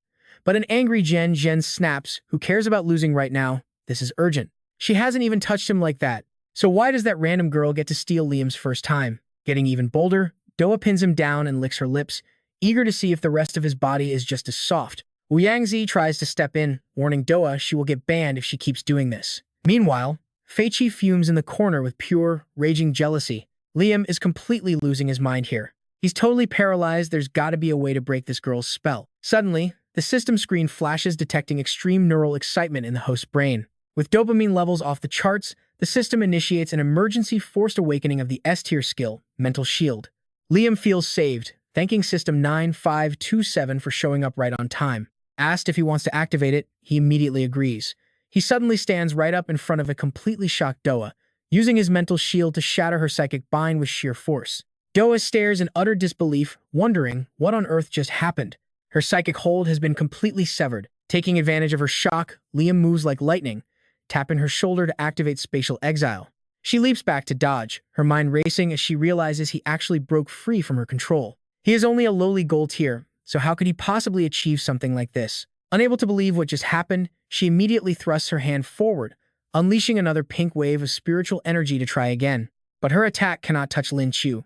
[SPEAKER 1] But an angry Zhen Zhen snaps. Who cares about losing right now? This is urgent. She hasn't even touched him like that. So why does that random girl get to steal Liam's first time? Getting even bolder, Doa pins him down and licks her lips, eager to see if the rest of his body is just as soft. Wu Yangzi tries to step in, warning Doa she will get banned if she keeps doing this. Meanwhile, Feiqi fumes in the corner with pure, raging jealousy. Liam is completely losing his mind here. He's totally paralyzed. There's gotta be a way to break this girl's spell. Suddenly, the system screen flashes, detecting extreme neural excitement in the host's brain. With dopamine levels off the charts, the system initiates an emergency forced awakening of the S-tier skill, Mental Shield. Liam feels saved, thanking System 9527 for showing up right on time. Asked if he wants to activate it, he immediately agrees. He suddenly stands right up in front of a completely shocked Doa, using his mental shield to shatter her psychic bind with sheer force. Doa stares in utter disbelief, wondering what on earth just happened. Her psychic hold has been completely severed. Taking advantage of her shock, Liam moves like lightning, tapping her shoulder to activate spatial exile. She leaps back to dodge, her mind racing as she realizes he actually broke free from her control. He is only a lowly gold tier, so how could he possibly achieve something like this? Unable to believe what just happened, she immediately thrusts her hand forward, unleashing another pink wave of spiritual energy to try again. But her attack cannot touch Lin Qiu.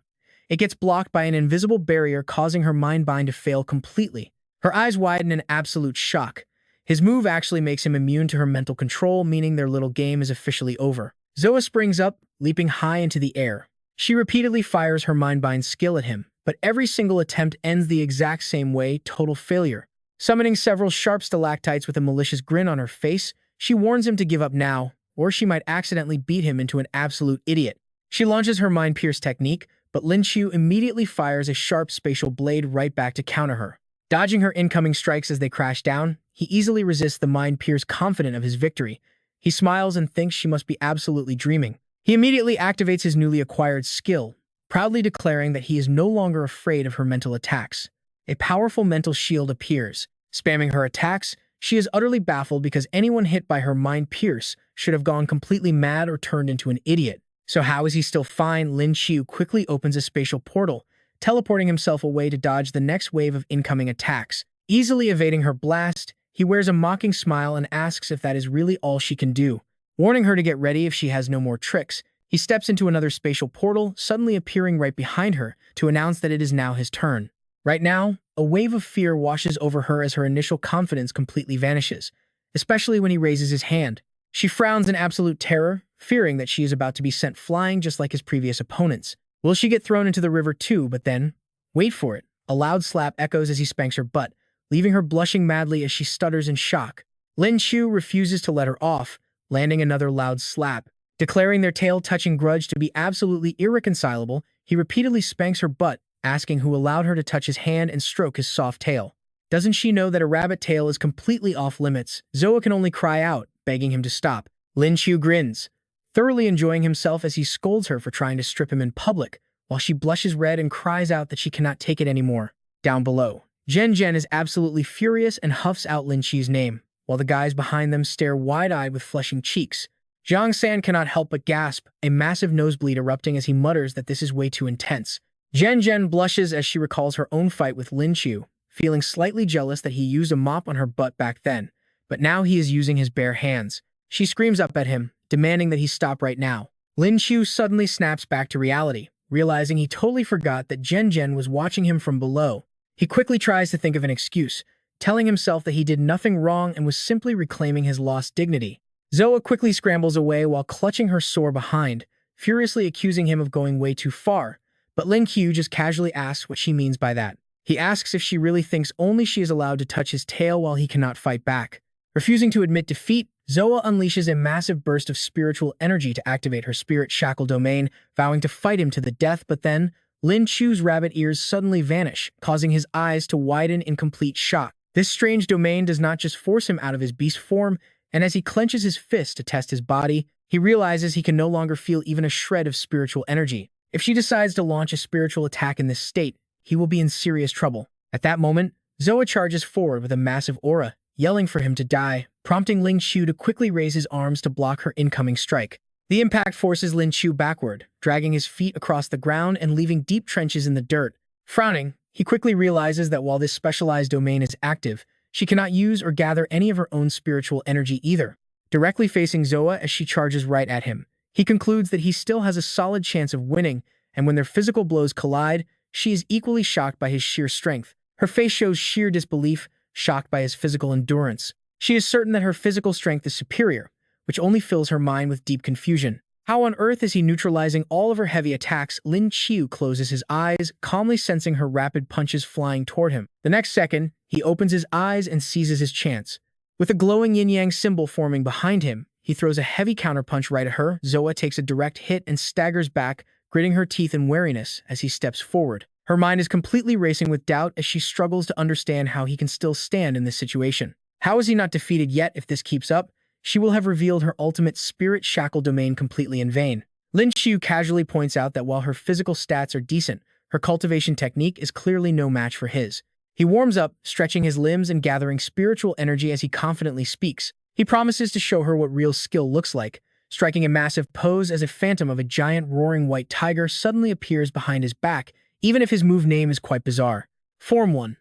[SPEAKER 1] It gets blocked by an invisible barrier, causing her mind bind to fail completely. Her eyes widen in absolute shock. His move actually makes him immune to her mental control, meaning their little game is officially over. Zoa springs up, leaping high into the air. She repeatedly fires her mind bind skill at him, but every single attempt ends the exact same way: total failure. Summoning several sharp stalactites with a malicious grin on her face, she warns him to give up now, or she might accidentally beat him into an absolute idiot. She launches her mind pierce technique, but Lin Qiu immediately fires a sharp spatial blade right back to counter her. Dodging her incoming strikes as they crash down, he easily resists the mind pierce, confident of his victory. He smiles and thinks she must be absolutely dreaming. He immediately activates his newly acquired skill, proudly declaring that he is no longer afraid of her mental attacks. A powerful mental shield appears. Spamming her attacks, she is utterly baffled because anyone hit by her mind pierce should have gone completely mad or turned into an idiot. So how is he still fine? Lin Qiu quickly opens a spatial portal, teleporting himself away to dodge the next wave of incoming attacks. Easily evading her blast, he wears a mocking smile and asks if that is really all she can do. Warning her to get ready if she has no more tricks, he steps into another spatial portal, suddenly appearing right behind her to announce that it is now his turn. Right now, a wave of fear washes over her as her initial confidence completely vanishes, especially when he raises his hand. She frowns in absolute terror, fearing that she is about to be sent flying just like his previous opponents. Will she get thrown into the river too? But then, wait for it, a loud slap echoes as he spanks her butt, leaving her blushing madly as she stutters in shock. Lin Qiu refuses to let her off, landing another loud slap. Declaring their tail-touching grudge to be absolutely irreconcilable, he repeatedly spanks her butt, asking who allowed her to touch his hand and stroke his soft tail. Doesn't she know that a rabbit tail is completely off-limits? Zoa can only cry out, begging him to stop. Lin Qiu grins, thoroughly enjoying himself as he scolds her for trying to strip him in public, while she blushes red and cries out that she cannot take it anymore. Down below, Zhen Zhen is absolutely furious and huffs out Lin Qiu's name, while the guys behind them stare wide-eyed with flushing cheeks. Zhang San cannot help but gasp, a massive nosebleed erupting as he mutters that this is way too intense. Zhen Zhen blushes as she recalls her own fight with Lin Qiu, feeling slightly jealous that he used a mop on her butt back then, but now he is using his bare hands. She screams up at him, demanding that he stop right now. Lin Qiu suddenly snaps back to reality, realizing he totally forgot that Zhen Zhen was watching him from below. He quickly tries to think of an excuse, telling himself that he did nothing wrong and was simply reclaiming his lost dignity. Zoa quickly scrambles away while clutching her sore behind, furiously accusing him of going way too far, but Lin Qiu just casually asks what she means by that. He asks if she really thinks only she is allowed to touch his tail while he cannot fight back. Refusing to admit defeat, Zoa unleashes a massive burst of spiritual energy to activate her spirit shackle domain, vowing to fight him to the death, but then, Lin Qiu's rabbit ears suddenly vanish, causing his eyes to widen in complete shock. This strange domain does not just force him out of his beast form, and as he clenches his fist to test his body, he realizes he can no longer feel even a shred of spiritual energy. If she decides to launch a spiritual attack in this state, he will be in serious trouble. At that moment, Zoa charges forward with a massive aura, yelling for him to die, prompting Lin Qiu to quickly raise his arms to block her incoming strike. The impact forces Lin Qiu backward, dragging his feet across the ground and leaving deep trenches in the dirt. Frowning, he quickly realizes that while this specialized domain is active, she cannot use or gather any of her own spiritual energy either. Directly facing Zoa as she charges right at him, he concludes that he still has a solid chance of winning, and when their physical blows collide, she is equally shocked by his sheer strength. Her face shows sheer disbelief, shocked by his physical endurance. She is certain that her physical strength is superior, which only fills her mind with deep confusion. How on earth is he neutralizing all of her heavy attacks? Lin Qiu closes his eyes, calmly sensing her rapid punches flying toward him. The next second, he opens his eyes and seizes his chance. With a glowing yin-yang symbol forming behind him, he throws a heavy counterpunch right at her. Zoa takes a direct hit and staggers back, gritting her teeth in wariness as he steps forward. Her mind is completely racing with doubt as she struggles to understand how he can still stand in this situation. How is he not defeated yet? If this keeps up, she will have revealed her ultimate spirit shackle domain completely in vain. Lin Qiu casually points out that while her physical stats are decent, her cultivation technique is clearly no match for his. He warms up, stretching his limbs and gathering spiritual energy as he confidently speaks. He promises to show her what real skill looks like, striking a massive pose as a phantom of a giant roaring white tiger suddenly appears behind his back, even if his move name is quite bizarre. Form 1.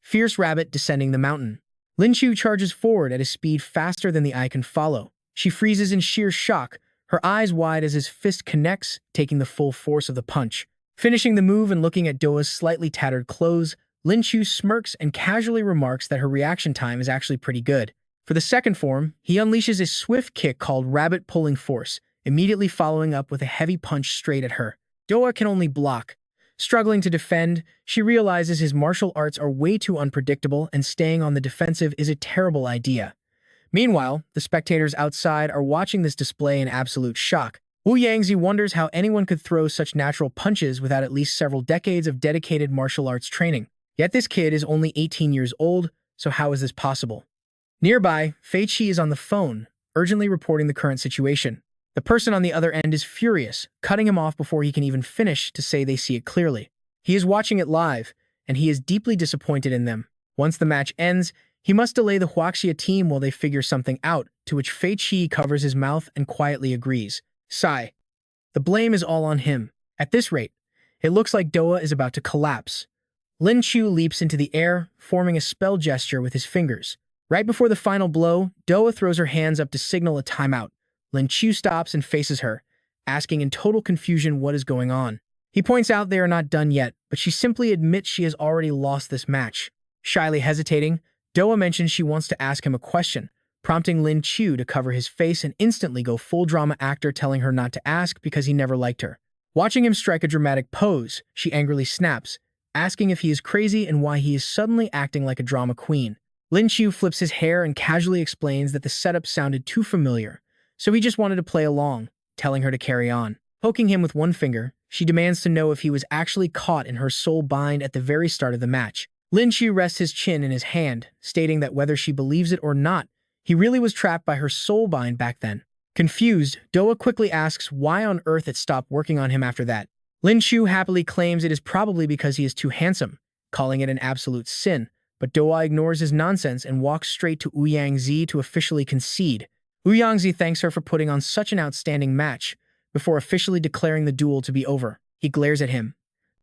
[SPEAKER 1] Fierce Rabbit Descending the Mountain. Lin Qiu charges forward at a speed faster than the eye can follow. She freezes in sheer shock, her eyes wide as his fist connects, taking the full force of the punch. Finishing the move and looking at Doa's slightly tattered clothes, Lin Qiu smirks and casually remarks that her reaction time is actually pretty good. For the second form, he unleashes a swift kick called Rabbit Pulling Force, immediately following up with a heavy punch straight at her. Doa can only block. Struggling to defend, she realizes his martial arts are way too unpredictable and staying on the defensive is a terrible idea. Meanwhile, the spectators outside are watching this display in absolute shock. Wu Yangzi wonders how anyone could throw such natural punches without at least several decades of dedicated martial arts training. Yet this kid is only 18 years old, so how is this possible? Nearby, Fei Qi is on the phone, urgently reporting the current situation. The person on the other end is furious, cutting him off before he can even finish to say they see it clearly. He is watching it live, and he is deeply disappointed in them. Once the match ends, he must delay the Huaxia team while they figure something out, to which Fei Qi covers his mouth and quietly agrees. Sigh. The blame is all on him. At this rate, it looks like Doa is about to collapse. Lin Qiu leaps into the air, forming a spell gesture with his fingers. Right before the final blow, Doa throws her hands up to signal a timeout. Lin Qiu stops and faces her, asking in total confusion what is going on. He points out they are not done yet, but she simply admits she has already lost this match. Shyly hesitating, Doa mentions she wants to ask him a question, prompting Lin Qiu to cover his face and instantly go full drama actor, telling her not to ask because he never liked her. Watching him strike a dramatic pose, she angrily snaps, asking if he is crazy and why he is suddenly acting like a drama queen. Lin Qiu flips his hair and casually explains that the setup sounded too familiar, so he just wanted to play along. telling her to carry on. Poking him with one finger, she demands to know if he was actually caught in her soul bind at the very start of the match. Lin Qiu rests his chin in his hand, stating that whether she believes it or not, he really was trapped by her soul bind back then. Confused, Doa quickly asks why on earth it stopped working on him after that. Lin Qiu happily claims it is probably because he is too handsome, calling it an absolute sin, but Doa ignores his nonsense and walks straight to Ouyang to officially concede. Ouyang thanks her for putting on such an outstanding match, before officially declaring the duel to be over. He glares at him.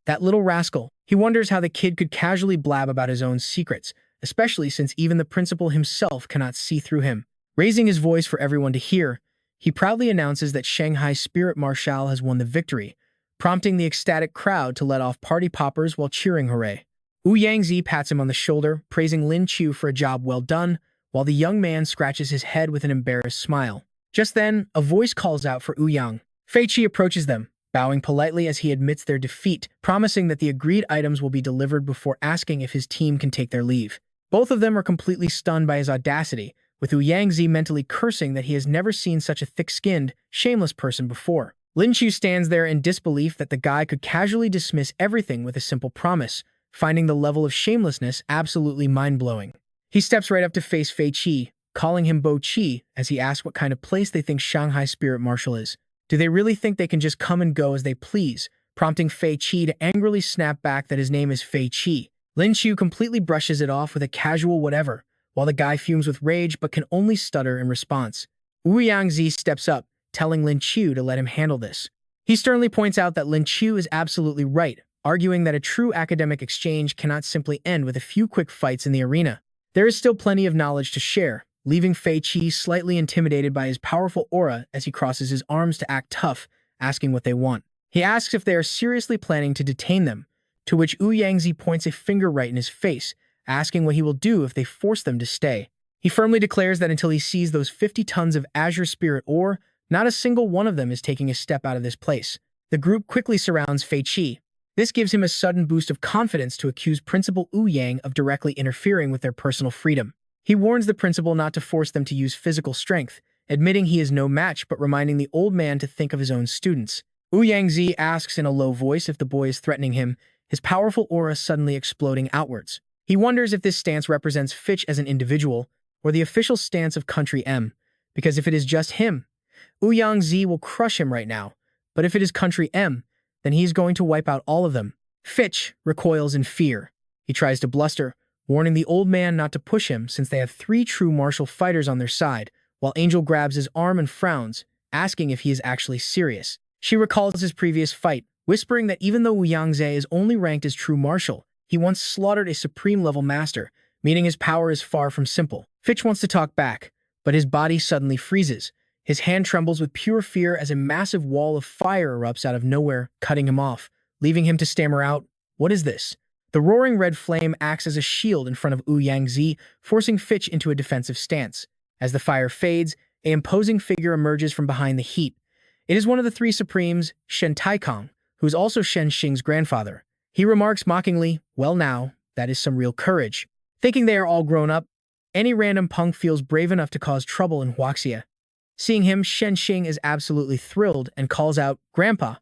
[SPEAKER 1] That little rascal. He wonders how the kid could casually blab about his own secrets, especially since even the principal himself cannot see through him. Raising his voice for everyone to hear, he proudly announces that Shanghai Spirit Marshal has won the victory, prompting the ecstatic crowd to let off party poppers while cheering hooray. Ouyang pats him on the shoulder, praising Lin Qiu for a job well done, while the young man scratches his head with an embarrassed smile. Just then, a voice calls out for Ouyang. Fei Qi approaches them, bowing politely as he admits their defeat, promising that the agreed items will be delivered before asking if his team can take their leave. Both of them are completely stunned by his audacity, with Ouyang mentally cursing that he has never seen such a thick-skinned, shameless person before. Lin Qiu stands there in disbelief that the guy could casually dismiss everything with a simple promise, finding the level of shamelessness absolutely mind-blowing. He steps right up to face Fei Qi, calling him Bo Qi as he asks what kind of place they think Shanghai Spirit Marshal is. Do they really think they can just come and go as they please, prompting Fei Qi to angrily snap back that his name is Fei Qi. Lin Qiu completely brushes it off with a casual whatever, while the guy fumes with rage but can only stutter in response. Ouyang steps up, telling Lin Qiu to let him handle this. He sternly points out that Lin Qiu is absolutely right, arguing that a true academic exchange cannot simply end with a few quick fights in the arena. There is still plenty of knowledge to share, leaving Fei Qi slightly intimidated by his powerful aura as he crosses his arms to act tough, asking what they want. He asks if they are seriously planning to detain them, to which Ouyang points a finger right in his face, asking what he will do if they force them to stay. He firmly declares that until he sees those 50 tons of Azure Spirit ore, not a single one of them is taking a step out of this place. The group quickly surrounds Fei Qi. This gives him a sudden boost of confidence to accuse Principal Ouyang of directly interfering with their personal freedom. He warns the principal not to force them to use physical strength, admitting he is no match but reminding the old man to think of his own students. Ouyang asks in a low voice if the boy is threatening him, his powerful aura suddenly exploding outwards. He wonders if this stance represents Fitch as an individual, or the official stance of Country M, because if it is just him, Ouyang will crush him right now, but if it is Country M, then he is going to wipe out all of them. Fitch recoils in fear. He tries to bluster, warning the old man not to push him since they have 3 true martial fighters on their side, while Angel grabs his arm and frowns, asking if he is actually serious. She recalls his previous fight, whispering that even though Ouyang is only ranked as true martial, he once slaughtered a supreme-level master, meaning his power is far from simple. Fitch wants to talk back, but his body suddenly freezes. His hand trembles with pure fear as a massive wall of fire erupts out of nowhere, cutting him off, leaving him to stammer out, "What is this?" The roaring red flame acts as a shield in front of Ouyang, forcing Fitch into a defensive stance. As the fire fades, an imposing figure emerges from behind the heat. It is one of the 3 Supremes, Shen Taikong, who is also Shen Xing's grandfather. He remarks mockingly, "Well now, that is some real courage." Thinking they are all grown up, any random punk feels brave enough to cause trouble in Huaxia. Seeing him, Shen Xing is absolutely thrilled and calls out, "Grandpa,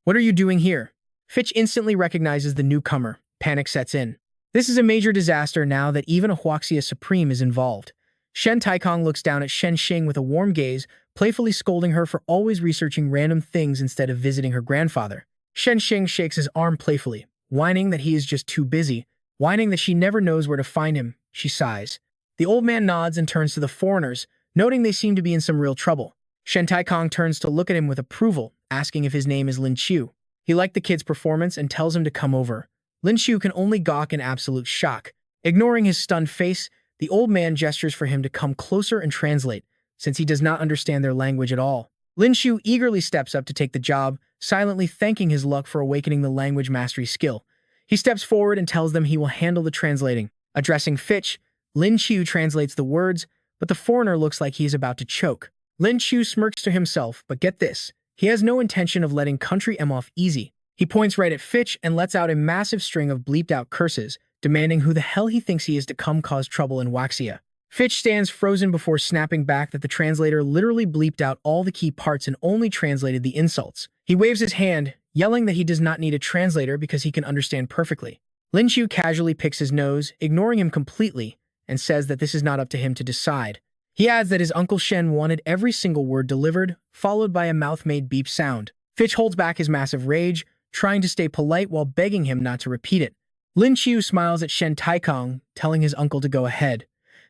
[SPEAKER 1] what are you doing here?" Fitch instantly recognizes the newcomer. Panic sets in. This is a major disaster now that even a Huaxia Supreme is involved. Shen Taikong looks down at Shen Xing with a warm gaze, playfully scolding her for always researching random things instead of visiting her grandfather. Shen Xing shakes his arm playfully, whining that he is just too busy, whining that she never knows where to find him. She sighs. The old man nods and turns to the foreigners, noting they seem to be in some real trouble. Shen Taikong turns to look at him with approval, asking if his name is Lin Qiu. He liked the kid's performance and tells him to come over. Lin Qiu can only gawk in absolute shock. Ignoring his stunned face, the old man gestures for him to come closer and translate, since he does not understand their language at all. Lin Qiu eagerly steps up to take the job, silently thanking his luck for awakening the language mastery skill. He steps forward and tells them he will handle the translating. Addressing Fitch, Lin Qiu translates the words, but the foreigner looks like he is about to choke. Lin Qiu smirks to himself, but get this, he has no intention of letting Country M off easy. He points right at Fitch and lets out a massive string of bleeped-out curses, demanding who the hell he thinks he is to come cause trouble in Huaxia. Fitch stands frozen before snapping back that the translator literally bleeped out all the key parts and only translated the insults. He waves his hand, yelling that he does not need a translator because he can understand perfectly. Lin Qiu casually picks his nose, ignoring him completely, and says that this is not up to him to decide. He adds that his Uncle Shen wanted every single word delivered, followed by a mouth-made beep sound. Fitch holds back his massive rage, trying to stay polite while begging him not to repeat it. Lin Qiu smiles at Shen Taikong, telling his uncle to go ahead.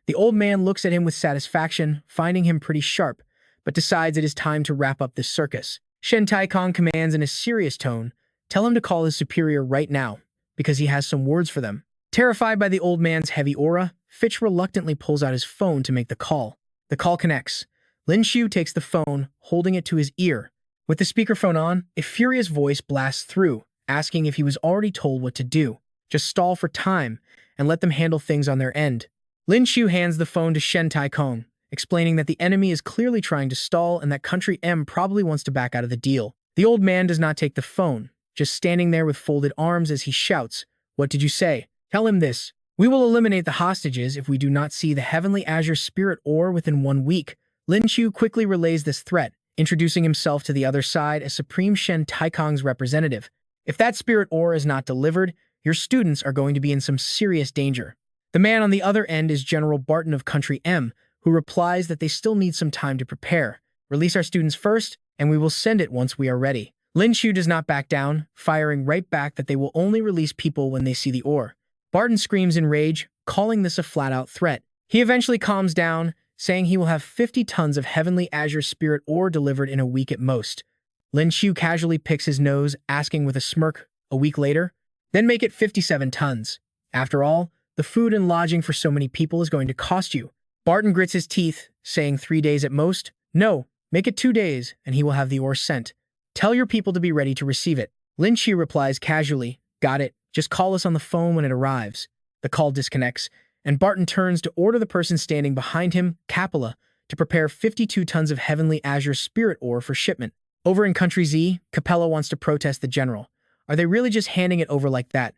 [SPEAKER 1] The old man looks at him with satisfaction, finding him pretty sharp, but decides it is time to wrap up this circus. Shen Taikong commands in a serious tone, "Tell him to call his superior right now, because he has some words for them." Terrified by the old man's heavy aura, Fitch reluctantly pulls out his phone to make the call. The call connects. Lin Qiu takes the phone, holding it to his ear. With the speakerphone on, a furious voice blasts through, asking if he was already told what to do. Just stall for time, and let them handle things on their end. Lin Qiu hands the phone to Shen Taikong, explaining that the enemy is clearly trying to stall and that Country M probably wants to back out of the deal. The old man does not take the phone, just standing there with folded arms as he shouts, "What did you say? Tell him this. We will eliminate the hostages if we do not see the Heavenly Azure Spirit Ore within 1 week." Lin Qiu quickly relays this threat, introducing himself to the other side as Supreme Shen Taikong's representative. If that Spirit Ore is not delivered, your students are going to be in some serious danger. The man on the other end is General Barton of Country M, who replies that they still need some time to prepare. "Release our students first, and we will send it once we are ready." Lin Qiu does not back down, firing right back that they will only release people when they see the ore. Barton screams in rage, calling this a flat-out threat. He eventually calms down, saying he will have 50 tons of Heavenly Azure Spirit Ore delivered in a week at most. Lin Qiu casually picks his nose, asking with a smirk, "A week later? Then make it 57 tons. After all, the food and lodging for so many people is going to cost you." Barton grits his teeth, saying 3 days at most. "No, make it 2 days, and he will have the ore sent. Tell your people to be ready to receive it." Lin Qiu replies casually, "Got it. Just call us on the phone when it arrives." The call disconnects, and Barton turns to order the person standing behind him, Capella, to prepare 52 tons of Heavenly Azure Spirit Ore for shipment. Over in Country Z, Capella wants to protest the general. Are they really just handing it over like that?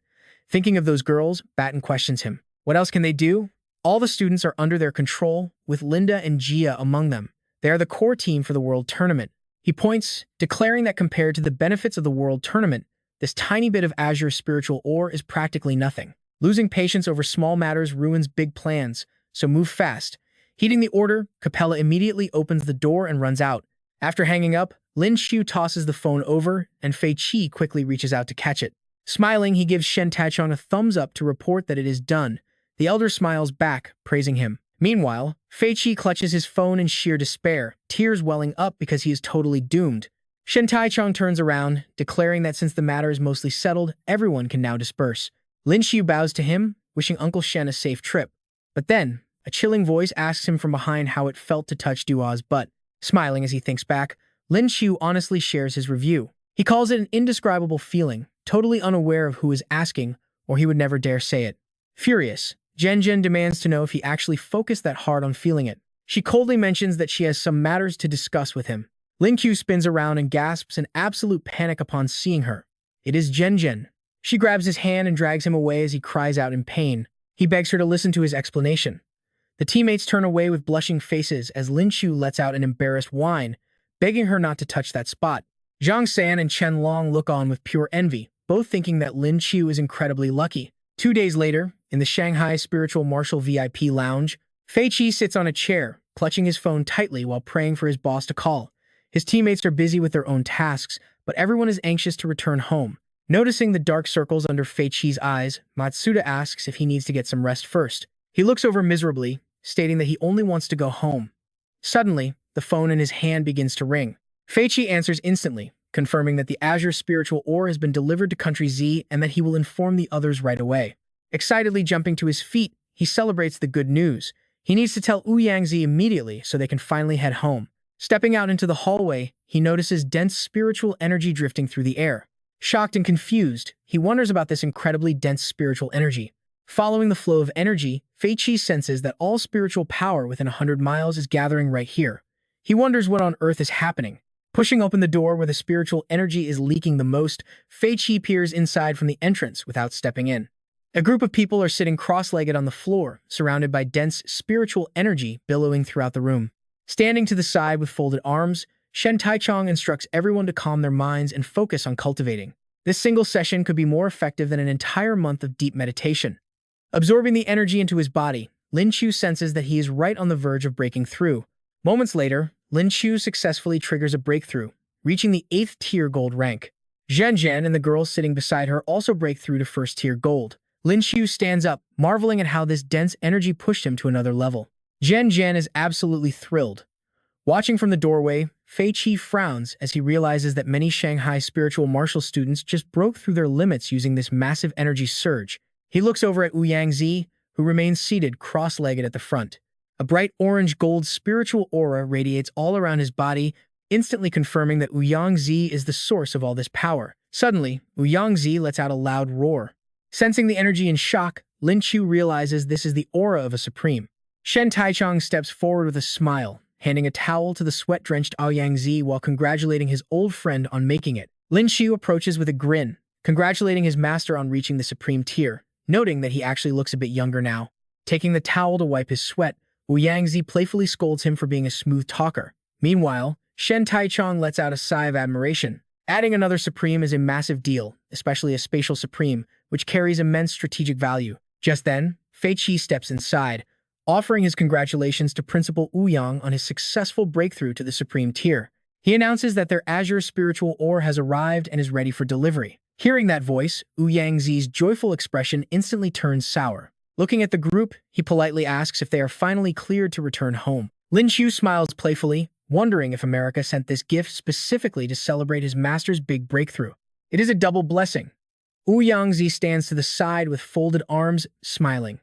[SPEAKER 1] Thinking of those girls, Batten questions him. What else can they do? All the students are under their control, with Linda and Gia among them. They are the core team for the World Tournament. He points, declaring that compared to the benefits of the World Tournament, this tiny bit of Azure Spiritual Ore is practically nothing. Losing patience over small matters ruins big plans, so move fast. Heeding the order, Capella immediately opens the door and runs out. After hanging up, Lin Qiu tosses the phone over, and Fei Qi quickly reaches out to catch it. Smiling, he gives Shen Taichung a thumbs up to report that it is done. The elder smiles back, praising him. Meanwhile, Fei Qi clutches his phone in sheer despair, tears welling up because he is totally doomed. Shen Taichung turns around, declaring that since the matter is mostly settled, everyone can now disperse. Lin Qiu bows to him, wishing Uncle Shen a safe trip. But then, a chilling voice asks him from behind how it felt to touch Dua's butt. Smiling as he thinks back, Lin Qiu honestly shares his review. He calls it an indescribable feeling, totally unaware of who is asking, or he would never dare say it. Furious, Zhen demands to know if he actually focused that hard on feeling it. She coldly mentions that she has some matters to discuss with him. Lin Qiu spins around and gasps in absolute panic upon seeing her. It is Zhen. She grabs his hand and drags him away as he cries out in pain. He begs her to listen to his explanation. The teammates turn away with blushing faces as Lin Qiu lets out an embarrassed whine, begging her not to touch that spot. Zhang San and Chen Long look on with pure envy, both thinking that Lin Qiu is incredibly lucky. 2 days later, in the Shanghai Spiritual Marshal VIP Lounge, Fei Qi sits on a chair, clutching his phone tightly while praying for his boss to call. His teammates are busy with their own tasks, but everyone is anxious to return home. Noticing the dark circles under Fei Qi's eyes, Matsuda asks if he needs to get some rest first. He looks over miserably, stating that he only wants to go home. Suddenly, the phone in his hand begins to ring. Fei Qi answers instantly, confirming that the Azure Spiritual Ore has been delivered to Country Z and that he will inform the others right away. Excitedly jumping to his feet, he celebrates the good news. He needs to tell Ouyangzi immediately so they can finally head home. Stepping out into the hallway, he notices dense spiritual energy drifting through the air. Shocked and confused, he wonders about this incredibly dense spiritual energy. Following the flow of energy, Fei Qi senses that all spiritual power within 100 miles is gathering right here. He wonders what on earth is happening. Pushing open the door where the spiritual energy is leaking the most, Fei Qi peers inside from the entrance without stepping in. A group of people are sitting cross-legged on the floor, surrounded by dense spiritual energy billowing throughout the room. Standing to the side with folded arms, Shen Taichong instructs everyone to calm their minds and focus on cultivating. This single session could be more effective than an entire month of deep meditation. Absorbing the energy into his body, Lin Qiu senses that he is right on the verge of breaking through. Moments later, Lin Qiu successfully triggers a breakthrough, reaching the 8th tier gold rank. Zhen Zhen and the girls sitting beside her also break through to 1st tier gold. Lin Qiu stands up, marveling at how this dense energy pushed him to another level. Zhen Zhen is absolutely thrilled. Watching from the doorway, Fei Qi frowns as he realizes that many Shanghai spiritual martial students just broke through their limits using this massive energy surge. He looks over at Ouyang Zi, who remains seated cross-legged at the front. A bright orange-gold spiritual aura radiates all around his body, instantly confirming that Ouyang Zi is the source of all this power. Suddenly, Ouyang Zi lets out a loud roar. Sensing the energy in shock, Lin Qiu realizes this is the aura of a supreme. Shen Taichong steps forward with a smile, handing a towel to the sweat-drenched Ouyang Zi while congratulating his old friend on making it. Lin Qiu approaches with a grin, congratulating his master on reaching the supreme tier, noting that he actually looks a bit younger now. Taking the towel to wipe his sweat, Ouyang Zi playfully scolds him for being a smooth talker. Meanwhile, Shen Taichong lets out a sigh of admiration. Adding another supreme is a massive deal, especially a spatial supreme, which carries immense strategic value. Just then, Fei Qi steps inside, offering his congratulations to Principal Ouyang on his successful breakthrough to the supreme tier. He announces that their azure spiritual ore has arrived and is ready for delivery. Hearing that voice, Ouyang Zi's joyful expression instantly turns sour. Looking at the group, he politely asks if they are finally cleared to return home. Lin Qiu smiles playfully, wondering if America sent this gift specifically to celebrate his master's big breakthrough. It is a double blessing. Ouyang Zi stands to the side with folded arms, smiling.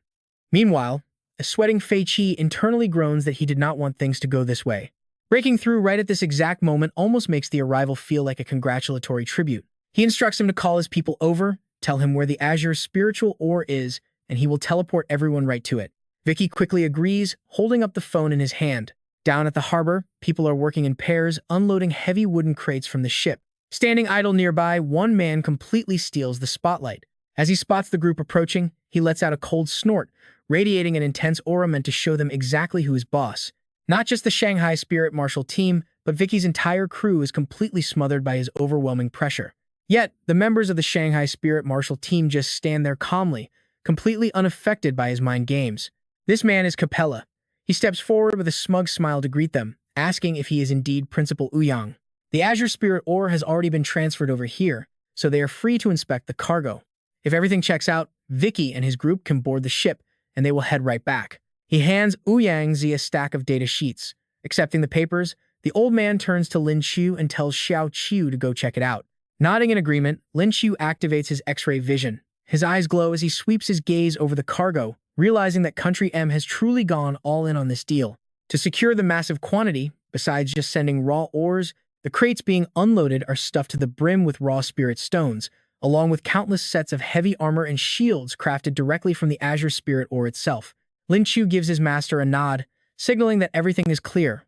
[SPEAKER 1] Meanwhile, a sweating Fei Qi internally groans that he did not want things to go this way. Breaking through right at this exact moment almost makes the arrival feel like a congratulatory tribute. He instructs him to call his people over, tell him where the azure spiritual ore is, and he will teleport everyone right to it. Vicky quickly agrees, holding up the phone in his hand. Down at the harbor, people are working in pairs, unloading heavy wooden crates from the ship. Standing idle nearby, one man completely steals the spotlight. As he spots the group approaching, he lets out a cold snort, radiating an intense aura meant to show them exactly who is boss. Not just the Shanghai Spirit Martial team, but Vicky's entire crew is completely smothered by his overwhelming pressure. Yet, the members of the Shanghai Spirit Martial team just stand there calmly, completely unaffected by his mind games. This man is Capella. He steps forward with a smug smile to greet them, asking if he is indeed Principal Ouyang. The Azure Spirit ore has already been transferred over here, so they are free to inspect the cargo. If everything checks out, Vicky and his group can board the ship, and they will head right back. He hands Ouyang Zi a stack of data sheets. Accepting the papers, the old man turns to Lin Qiu and tells Xiao Qiu to go check it out. Nodding in agreement, Lin Qiu activates his X-ray vision. His eyes glow as he sweeps his gaze over the cargo, realizing that Country M has truly gone all in on this deal. To secure the massive quantity, besides just sending raw ores, the crates being unloaded are stuffed to the brim with raw spirit stones, along with countless sets of heavy armor and shields crafted directly from the Azure Spirit ore itself. Lin Qiu gives his master a nod, signaling that everything is clear.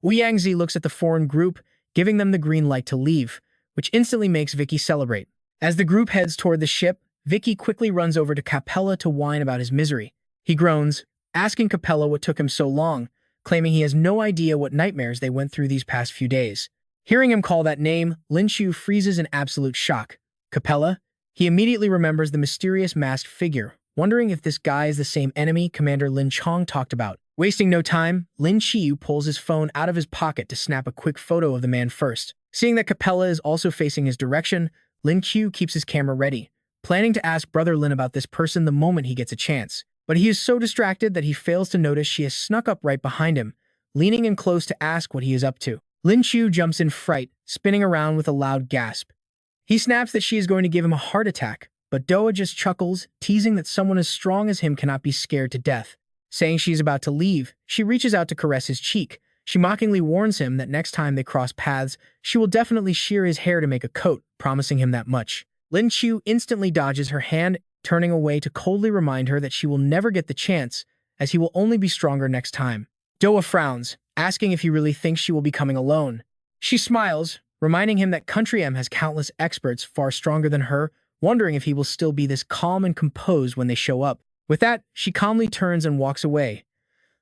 [SPEAKER 1] Ouyang Zi looks at the foreign group, giving them the green light to leave, which instantly makes Vicky celebrate. As the group heads toward the ship, Vicky quickly runs over to Capella to whine about his misery. He groans, asking Capella what took him so long, claiming he has no idea what nightmares they went through these past few days. Hearing him call that name, Lin Qiu freezes in absolute shock. Capella? He immediately remembers the mysterious masked figure, wondering if this guy is the same enemy Commander Lin Chong talked about. Wasting no time, Lin Qiu pulls his phone out of his pocket to snap a quick photo of the man first. Seeing that Capella is also facing his direction, Lin Qiu keeps his camera ready, planning to ask Brother Lin about this person the moment he gets a chance. But he is so distracted that he fails to notice she has snuck up right behind him, leaning in close to ask what he is up to. Lin Qiu jumps in fright, spinning around with a loud gasp. He snaps that she is going to give him a heart attack, but Doa just chuckles, teasing that someone as strong as him cannot be scared to death. Saying she is about to leave, she reaches out to caress his cheek. She mockingly warns him that next time they cross paths, she will definitely shear his hair to make a coat, promising him that much. Lin Qiu instantly dodges her hand, turning away to coldly remind her that she will never get the chance, as he will only be stronger next time. Doa frowns, asking if he really thinks she will be coming alone. She smiles, reminding him that Country M has countless experts far stronger than her, wondering if he will still be this calm and composed when they show up. With that, she calmly turns and walks away.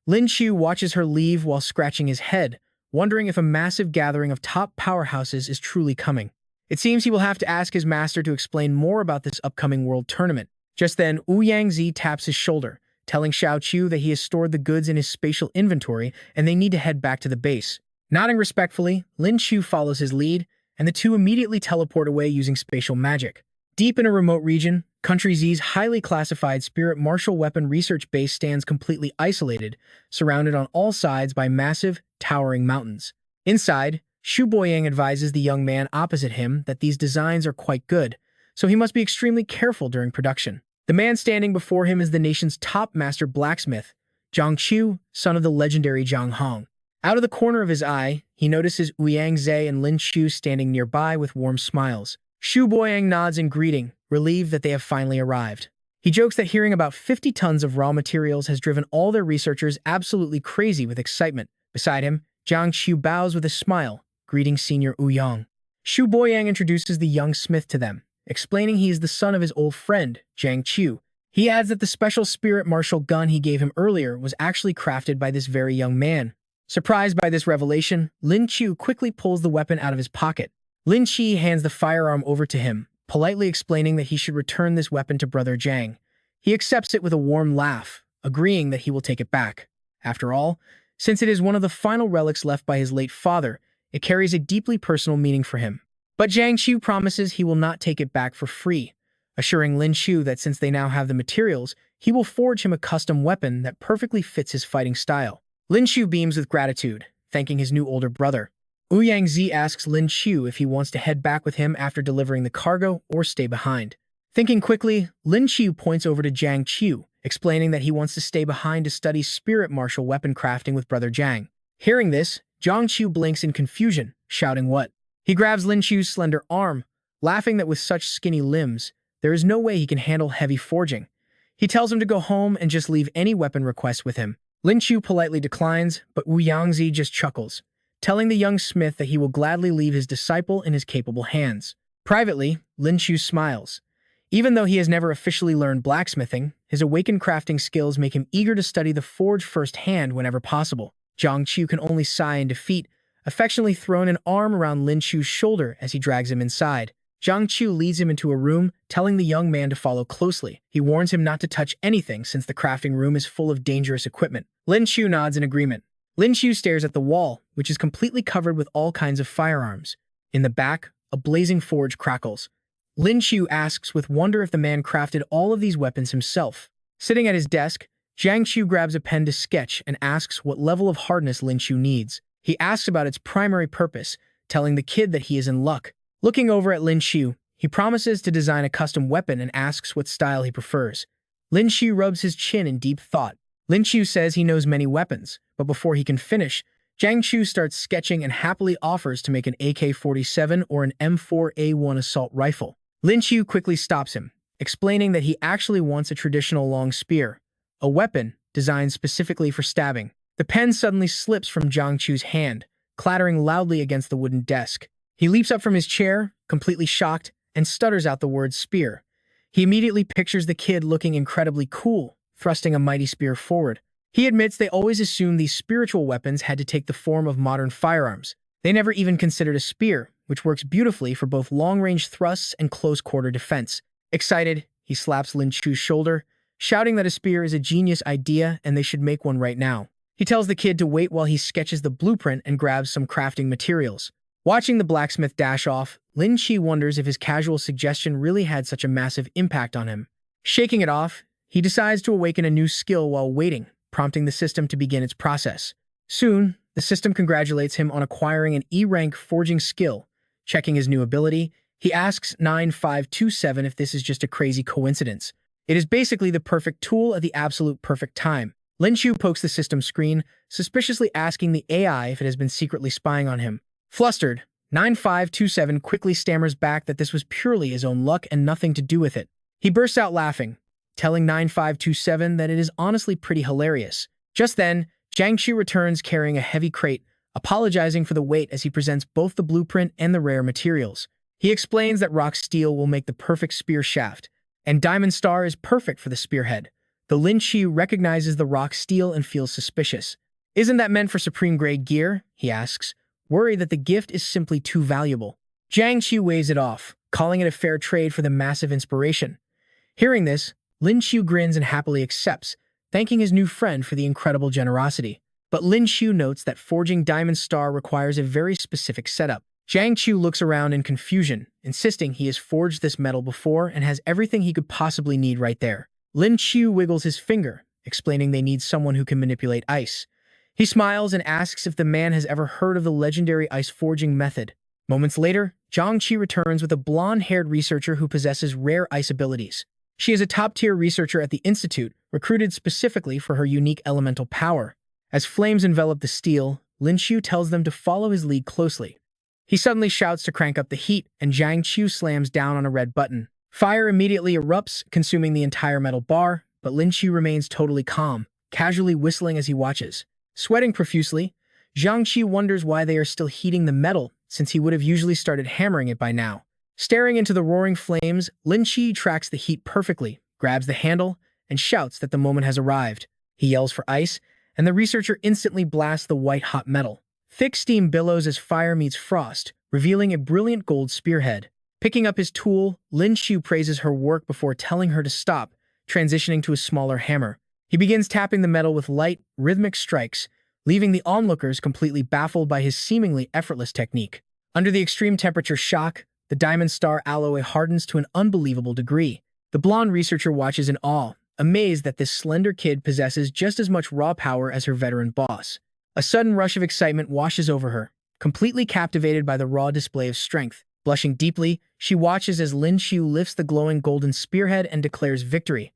[SPEAKER 1] Lin Qiu watches her leave while scratching his head, wondering if a massive gathering of top powerhouses is truly coming. It seems he will have to ask his master to explain more about this upcoming world tournament. Just then, Ouyang taps his shoulder, telling Xiao Qiu that he has stored the goods in his spatial inventory and they need to head back to the base. Nodding respectfully, Lin Qiu follows his lead, and the two immediately teleport away using spatial magic. Deep in a remote region, Country Z's highly classified spirit martial weapon research base stands completely isolated, surrounded on all sides by massive, towering mountains. Inside, Shu Boyang advises the young man opposite him that these designs are quite good, so he must be extremely careful during production. The man standing before him is the nation's top master blacksmith, Zhang Qiu, son of the legendary Zhang Hong. Out of the corner of his eye, he notices Ouyang and Lin Qiu standing nearby with warm smiles. Shu Boyang nods in greeting, relieved that they have finally arrived. He jokes that hearing about 50 tons of raw materials has driven all their researchers absolutely crazy with excitement. Beside him, Zhang Qiu bows with a smile, greeting Senior Ouyang. Shu Boyang introduces the young smith to them, explaining he is the son of his old friend, Zhang Qiu. He adds that the special spirit martial gun he gave him earlier was actually crafted by this very young man. Surprised by this revelation, Lin Qiu quickly pulls the weapon out of his pocket. Lin Qiu hands the firearm over to him, politely explaining that he should return this weapon to Brother Zhang. He accepts it with a warm laugh, agreeing that he will take it back. After all, since it is one of the final relics left by his late father, it carries a deeply personal meaning for him. But Zhang Qiu promises he will not take it back for free, assuring Lin Qiu that since they now have the materials, he will forge him a custom weapon that perfectly fits his fighting style. Lin Qiu beams with gratitude, thanking his new older brother. Ouyang asks Lin Qiu if he wants to head back with him after delivering the cargo or stay behind. Thinking quickly, Lin Qiu points over to Zhang Qiu, explaining that he wants to stay behind to study spirit martial weapon crafting with Brother Zhang. Hearing this, Zhang Qiu blinks in confusion, shouting what? He grabs Lin Qiu's slender arm, laughing that with such skinny limbs, there is no way he can handle heavy forging. He tells him to go home and just leave any weapon requests with him. Lin Qiu politely declines, but Ouyang just chuckles, telling the young smith that he will gladly leave his disciple in his capable hands. Privately, Lin Qiu smiles. Even though he has never officially learned blacksmithing, his awakened crafting skills make him eager to study the forge firsthand whenever possible. Zhang Qiu can only sigh in defeat, affectionately throwing an arm around Lin Qiu's shoulder as he drags him inside. Zhang Qiu leads him into a room, telling the young man to follow closely. He warns him not to touch anything since the crafting room is full of dangerous equipment. Lin Qiu nods in agreement. Lin Qiu stares at the wall, which is completely covered with all kinds of firearms. In the back, a blazing forge crackles. Lin Qiu asks with wonder if the man crafted all of these weapons himself. Sitting at his desk, Zhang Qiu grabs a pen to sketch and asks what level of hardness Lin Qiu needs. He asks about its primary purpose, telling the kid that he is in luck. Looking over at Lin Qiu, he promises to design a custom weapon and asks what style he prefers. Lin Qiu rubs his chin in deep thought. Lin Qiu says he knows many weapons, but before he can finish, Zhang Qiu starts sketching and happily offers to make an AK-47 or an M4A1 assault rifle. Lin Qiu quickly stops him, explaining that he actually wants a traditional long spear, a weapon designed specifically for stabbing. The pen suddenly slips from Zhang Qiu's hand, clattering loudly against the wooden desk. He leaps up from his chair, completely shocked, and stutters out the word spear. He immediately pictures the kid looking incredibly cool, thrusting a mighty spear forward. He admits they always assumed these spiritual weapons had to take the form of modern firearms. They never even considered a spear, which works beautifully for both long-range thrusts and close-quarter defense. Excited, he slaps Lin Qiu's shoulder, shouting that a spear is a genius idea and they should make one right now. He tells the kid to wait while he sketches the blueprint and grabs some crafting materials. Watching the blacksmith dash off, Lin Qiu wonders if his casual suggestion really had such a massive impact on him. Shaking it off, he decides to awaken a new skill while waiting, prompting the system to begin its process. Soon, the system congratulates him on acquiring an E-rank forging skill. Checking his new ability, he asks 9527 if this is just a crazy coincidence. It is basically the perfect tool at the absolute perfect time. Lin Qiu pokes the system screen, suspiciously asking the AI if it has been secretly spying on him. Flustered, 9527 quickly stammers back that this was purely his own luck and nothing to do with it. He bursts out laughing, telling 9527 that it is honestly pretty hilarious. Just then, Zhang Qiu returns carrying a heavy crate, apologizing for the wait as he presents both the blueprint and the rare materials. He explains that rock steel will make the perfect spear shaft, and diamond star is perfect for the spearhead. The Lin Qiu recognizes the rock steel and feels suspicious. Isn't that meant for supreme grade gear? He asks, worried that the gift is simply too valuable. Zhang Qiu waves it off, calling it a fair trade for the massive inspiration. Hearing this, Lin Qiu grins and happily accepts, thanking his new friend for the incredible generosity. But Lin Qiu notes that forging Diamond Star requires a very specific setup. Zhang Qiu looks around in confusion, insisting he has forged this metal before and has everything he could possibly need right there. Lin Qiu wiggles his finger, explaining they need someone who can manipulate ice. He smiles and asks if the man has ever heard of the legendary ice forging method. Moments later, Zhang Qi returns with a blonde-haired researcher who possesses rare ice abilities. She is a top-tier researcher at the Institute, recruited specifically for her unique elemental power. As flames envelop the steel, Lin Qiu tells them to follow his lead closely. He suddenly shouts to crank up the heat, and Zhang Qiu slams down on a red button. Fire immediately erupts, consuming the entire metal bar, but Lin Qiu remains totally calm, casually whistling as he watches. Sweating profusely, Zhang Qiu wonders why they are still heating the metal, since he would have usually started hammering it by now. Staring into the roaring flames, Lin Qiu tracks the heat perfectly, grabs the handle, and shouts that the moment has arrived. He yells for ice, and the researcher instantly blasts the white-hot metal. Thick steam billows as fire meets frost, revealing a brilliant gold spearhead. Picking up his tool, Lin Qiu praises her work before telling her to stop, transitioning to a smaller hammer. He begins tapping the metal with light, rhythmic strikes, leaving the onlookers completely baffled by his seemingly effortless technique. Under the extreme temperature shock, the Diamond Star alloy hardens to an unbelievable degree. The blonde researcher watches in awe, amazed that this slender kid possesses just as much raw power as her veteran boss. A sudden rush of excitement washes over her, completely captivated by the raw display of strength. Blushing deeply, she watches as Lin Qiu lifts the glowing golden spearhead and declares victory.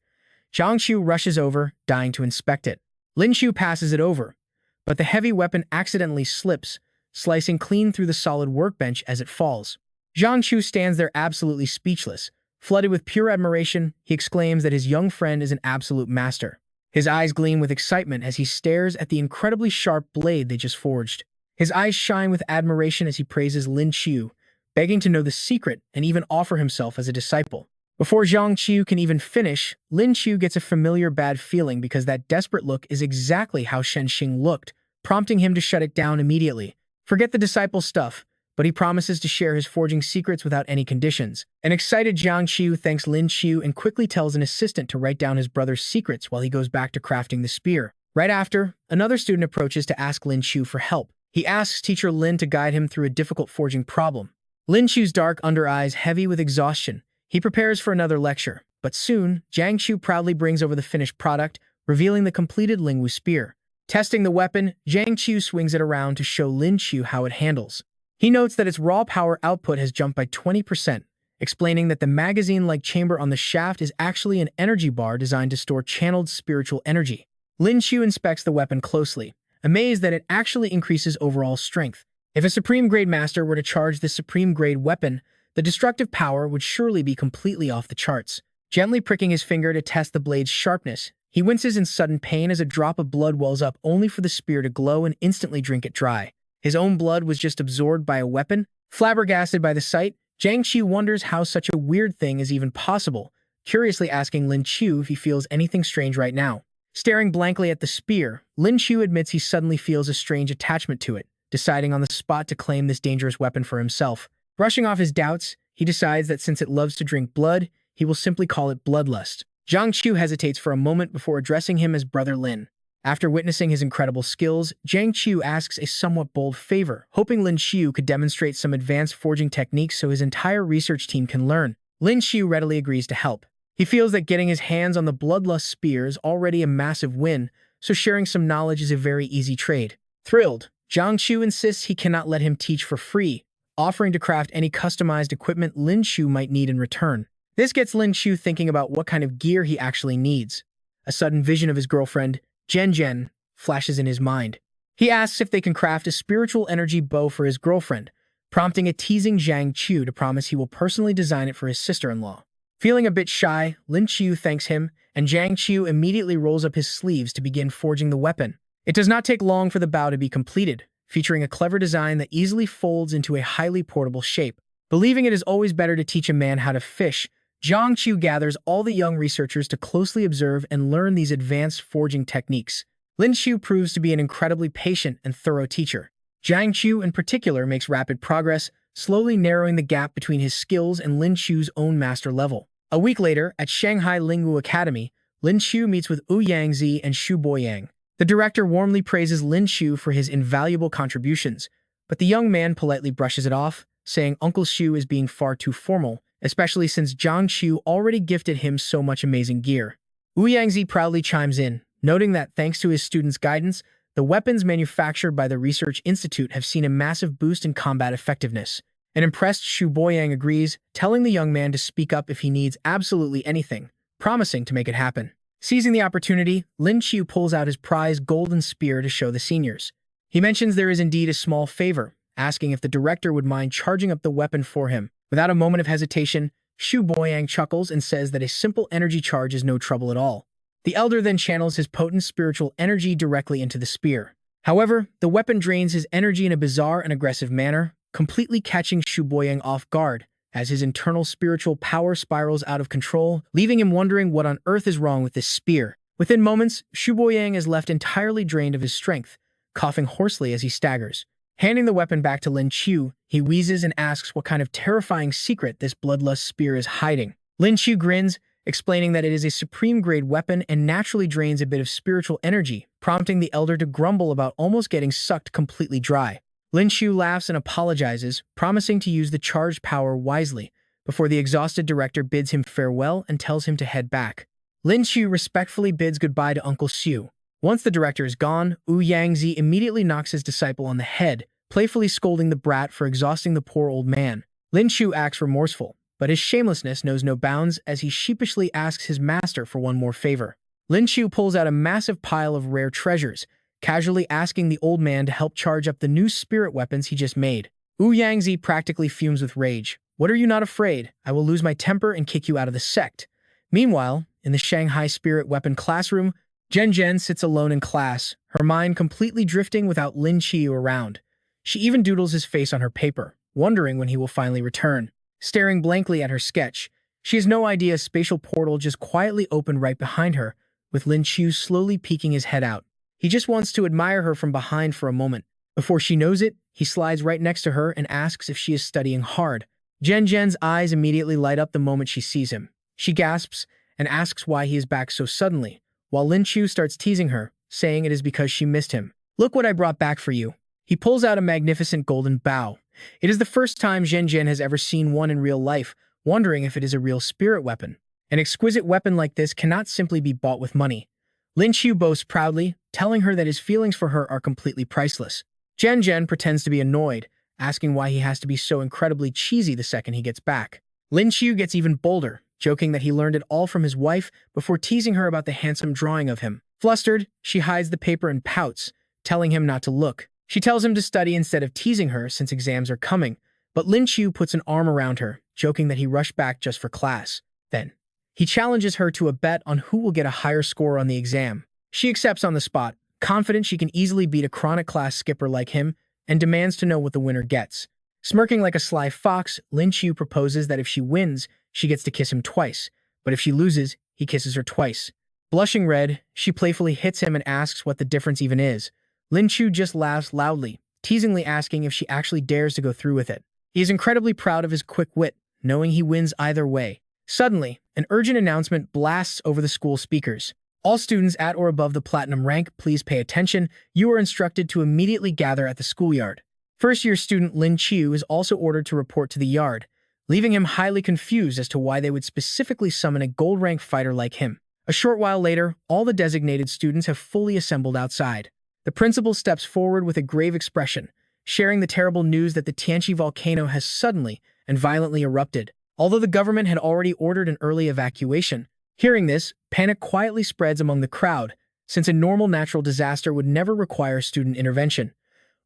[SPEAKER 1] Zhang Qiu rushes over, dying to inspect it. Lin Qiu passes it over, but the heavy weapon accidentally slips, slicing clean through the solid workbench as it falls. Zhang Qiu stands there absolutely speechless. Flooded with pure admiration, he exclaims that his young friend is an absolute master. His eyes gleam with excitement as he stares at the incredibly sharp blade they just forged. His eyes shine with admiration as he praises Lin Qiu, begging to know the secret and even offer himself as a disciple. Before Zhang Qiu can even finish, Lin Qiu gets a familiar bad feeling because that desperate look is exactly how Shen Xing looked, prompting him to shut it down immediately. Forget the disciple stuff, but he promises to share his forging secrets without any conditions. An excited Zhang Qiu thanks Lin Qiu and quickly tells an assistant to write down his brother's secrets while he goes back to crafting the spear. Right after, another student approaches to ask Lin Qiu for help. He asks teacher Lin to guide him through a difficult forging problem. Lin Qiu's dark under eyes heavy with exhaustion. He prepares for another lecture, but soon, Zhang Qiu proudly brings over the finished product, revealing the completed Lingwu spear. Testing the weapon, Zhang Qiu swings it around to show Lin Qiu how it handles. He notes that its raw power output has jumped by 20%, explaining that the magazine-like chamber on the shaft is actually an energy bar designed to store channeled spiritual energy. Lin Qiu inspects the weapon closely, amazed that it actually increases overall strength. If a Supreme Grade Master were to charge this Supreme Grade weapon, the destructive power would surely be completely off the charts. Gently pricking his finger to test the blade's sharpness, he winces in sudden pain as a drop of blood wells up only for the spear to glow and instantly drink it dry. His own blood was just absorbed by a weapon? Flabbergasted by the sight, Zhang Qiu wonders how such a weird thing is even possible, curiously asking Lin Qiu if he feels anything strange right now. Staring blankly at the spear, Lin Qiu admits he suddenly feels a strange attachment to it, deciding on the spot to claim this dangerous weapon for himself. Brushing off his doubts, he decides that since it loves to drink blood, he will simply call it bloodlust. Zhang Qiu hesitates for a moment before addressing him as Brother Lin. After witnessing his incredible skills, Zhang Qiu asks a somewhat bold favor, hoping Lin Qiu could demonstrate some advanced forging techniques so his entire research team can learn. Lin Qiu readily agrees to help. He feels that getting his hands on the bloodlust spear is already a massive win, so sharing some knowledge is a very easy trade. Thrilled, Zhang Qiu insists he cannot let him teach for free, offering to craft any customized equipment Lin Qiu might need in return. This gets Lin Qiu thinking about what kind of gear he actually needs. A sudden vision of his girlfriend, Zhen, flashes in his mind. He asks if they can craft a spiritual energy bow for his girlfriend, prompting a teasing Zhang Qiu to promise he will personally design it for his sister-in-law. Feeling a bit shy, Lin Qiu thanks him, and Zhang Qiu immediately rolls up his sleeves to begin forging the weapon. It does not take long for the bow to be completed, featuring a clever design that easily folds into a highly portable shape. Believing it is always better to teach a man how to fish, Zhang Qiu gathers all the young researchers to closely observe and learn these advanced forging techniques. Lin Qiu proves to be an incredibly patient and thorough teacher. Zhang Qiu, in particular, makes rapid progress, slowly narrowing the gap between his skills and Lin Qiu's own master level. A week later, at Shanghai Lingwu Academy, Lin Qiu meets with Wu Yangzi and Xu Boyang. The director warmly praises Lin Qiu for his invaluable contributions, but the young man politely brushes it off, saying Uncle Xu is being far too formal, especially since Zhang Qiu already gifted him so much amazing gear. Wu Yangzi proudly chimes in, noting that thanks to his students' guidance, the weapons manufactured by the Research Institute have seen a massive boost in combat effectiveness. An impressed Xu Boyang agrees, telling the young man to speak up if he needs absolutely anything, promising to make it happen. Seizing the opportunity, Lin Qiu pulls out his prized golden spear to show the seniors. He mentions there is indeed a small favor, asking if the director would mind charging up the weapon for him. Without a moment of hesitation, Xu Boyang chuckles and says that a simple energy charge is no trouble at all. The elder then channels his potent spiritual energy directly into the spear. However, the weapon drains his energy in a bizarre and aggressive manner, completely catching Xu Boyang off guard, as his internal spiritual power spirals out of control, leaving him wondering what on earth is wrong with this spear. Within moments, Xu Boyang is left entirely drained of his strength, coughing hoarsely as he staggers. Handing the weapon back to Lin Qiu, he wheezes and asks what kind of terrifying secret this bloodlust spear is hiding. Lin Qiu grins, explaining that it is a supreme-grade weapon and naturally drains a bit of spiritual energy, prompting the elder to grumble about almost getting sucked completely dry. Lin Qiu laughs and apologizes, promising to use the charged power wisely, before the exhausted director bids him farewell and tells him to head back. Lin Qiu respectfully bids goodbye to Uncle Xu. Once the director is gone, Wu Yangzi immediately knocks his disciple on the head, playfully scolding the brat for exhausting the poor old man. Lin Qiu acts remorseful, but his shamelessness knows no bounds as he sheepishly asks his master for one more favor. Lin Qiu pulls out a massive pile of rare treasures, casually asking the old man to help charge up the new spirit weapons he just made. Wu Yangzi practically fumes with rage. "What are you not afraid? I will lose my temper and kick you out of the sect." Meanwhile, in the Shanghai spirit weapon classroom, Zhen sits alone in class, her mind completely drifting without Lin Qiu around. She even doodles his face on her paper, wondering when he will finally return. Staring blankly at her sketch, she has no idea a spatial portal just quietly opened right behind her, with Lin Qiu slowly peeking his head out. He just wants to admire her from behind for a moment. Before she knows it, he slides right next to her and asks if she is studying hard. Zhen's eyes immediately light up the moment she sees him. She gasps and asks why he is back so suddenly, while Lin Qiu starts teasing her, saying it is because she missed him. "Look what I brought back for you." He pulls out a magnificent golden bow. It is the first time Zhen has ever seen one in real life, wondering if it is a real spirit weapon. An exquisite weapon like this cannot simply be bought with money. Lin Qiu boasts proudly, telling her that his feelings for her are completely priceless. Zhen pretends to be annoyed, asking why he has to be so incredibly cheesy the second he gets back. Lin Qiu gets even bolder, joking that he learned it all from his wife before teasing her about the handsome drawing of him. Flustered, she hides the paper and pouts, telling him not to look. She tells him to study instead of teasing her since exams are coming, but Lin Qiu puts an arm around her, joking that he rushed back just for class. Then, he challenges her to a bet on who will get a higher score on the exam. She accepts on the spot, confident she can easily beat a chronic class skipper like him, and demands to know what the winner gets. Smirking like a sly fox, Lin Qiu proposes that if she wins, she gets to kiss him twice, but if she loses, he kisses her twice. Blushing red, she playfully hits him and asks what the difference even is. Lin Qiu just laughs loudly, teasingly asking if she actually dares to go through with it. He is incredibly proud of his quick wit, knowing he wins either way. Suddenly, an urgent announcement blasts over the school speakers. "All students at or above the platinum rank, please pay attention. You are instructed to immediately gather at the schoolyard." First-year student Lin Qiu is also ordered to report to the yard, leaving him highly confused as to why they would specifically summon a gold-rank fighter like him. A short while later, all the designated students have fully assembled outside. The principal steps forward with a grave expression, sharing the terrible news that the Tianqi volcano has suddenly and violently erupted. Although the government had already ordered an early evacuation, hearing this, panic quietly spreads among the crowd, since a normal natural disaster would never require student intervention.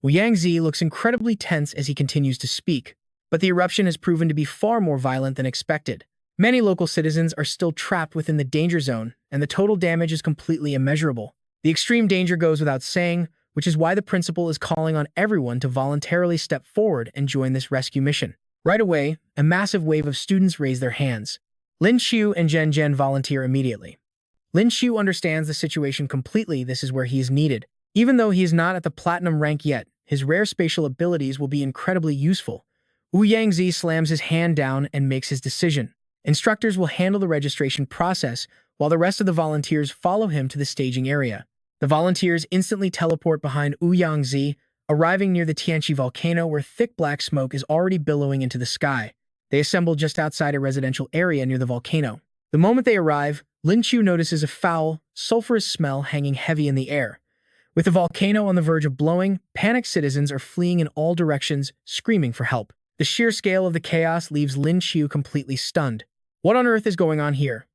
[SPEAKER 1] Wu Yangzi looks incredibly tense as he continues to speak, but the eruption has proven to be far more violent than expected. Many local citizens are still trapped within the danger zone, and the total damage is completely immeasurable. The extreme danger goes without saying, which is why the principal is calling on everyone to voluntarily step forward and join this rescue mission. Right away, a massive wave of students raise their hands. Lin Qiu and Zhen Zhen volunteer immediately. Lin Qiu understands the situation completely. This is where he is needed. Even though he is not at the platinum rank yet, his rare spatial abilities will be incredibly useful. Wu Yangzi slams his hand down and makes his decision. Instructors will handle the registration process, while the rest of the volunteers follow him to the staging area. The volunteers instantly teleport behind Wu Yangzi, arriving near the Tianqi volcano where thick black smoke is already billowing into the sky. They assemble just outside a residential area near the volcano. The moment they arrive, Lin Qiu notices a foul, sulfurous smell hanging heavy in the air. With the volcano on the verge of blowing, panicked citizens are fleeing in all directions, screaming for help. The sheer scale of the chaos leaves Lin Qiu completely stunned. What on earth is going on here?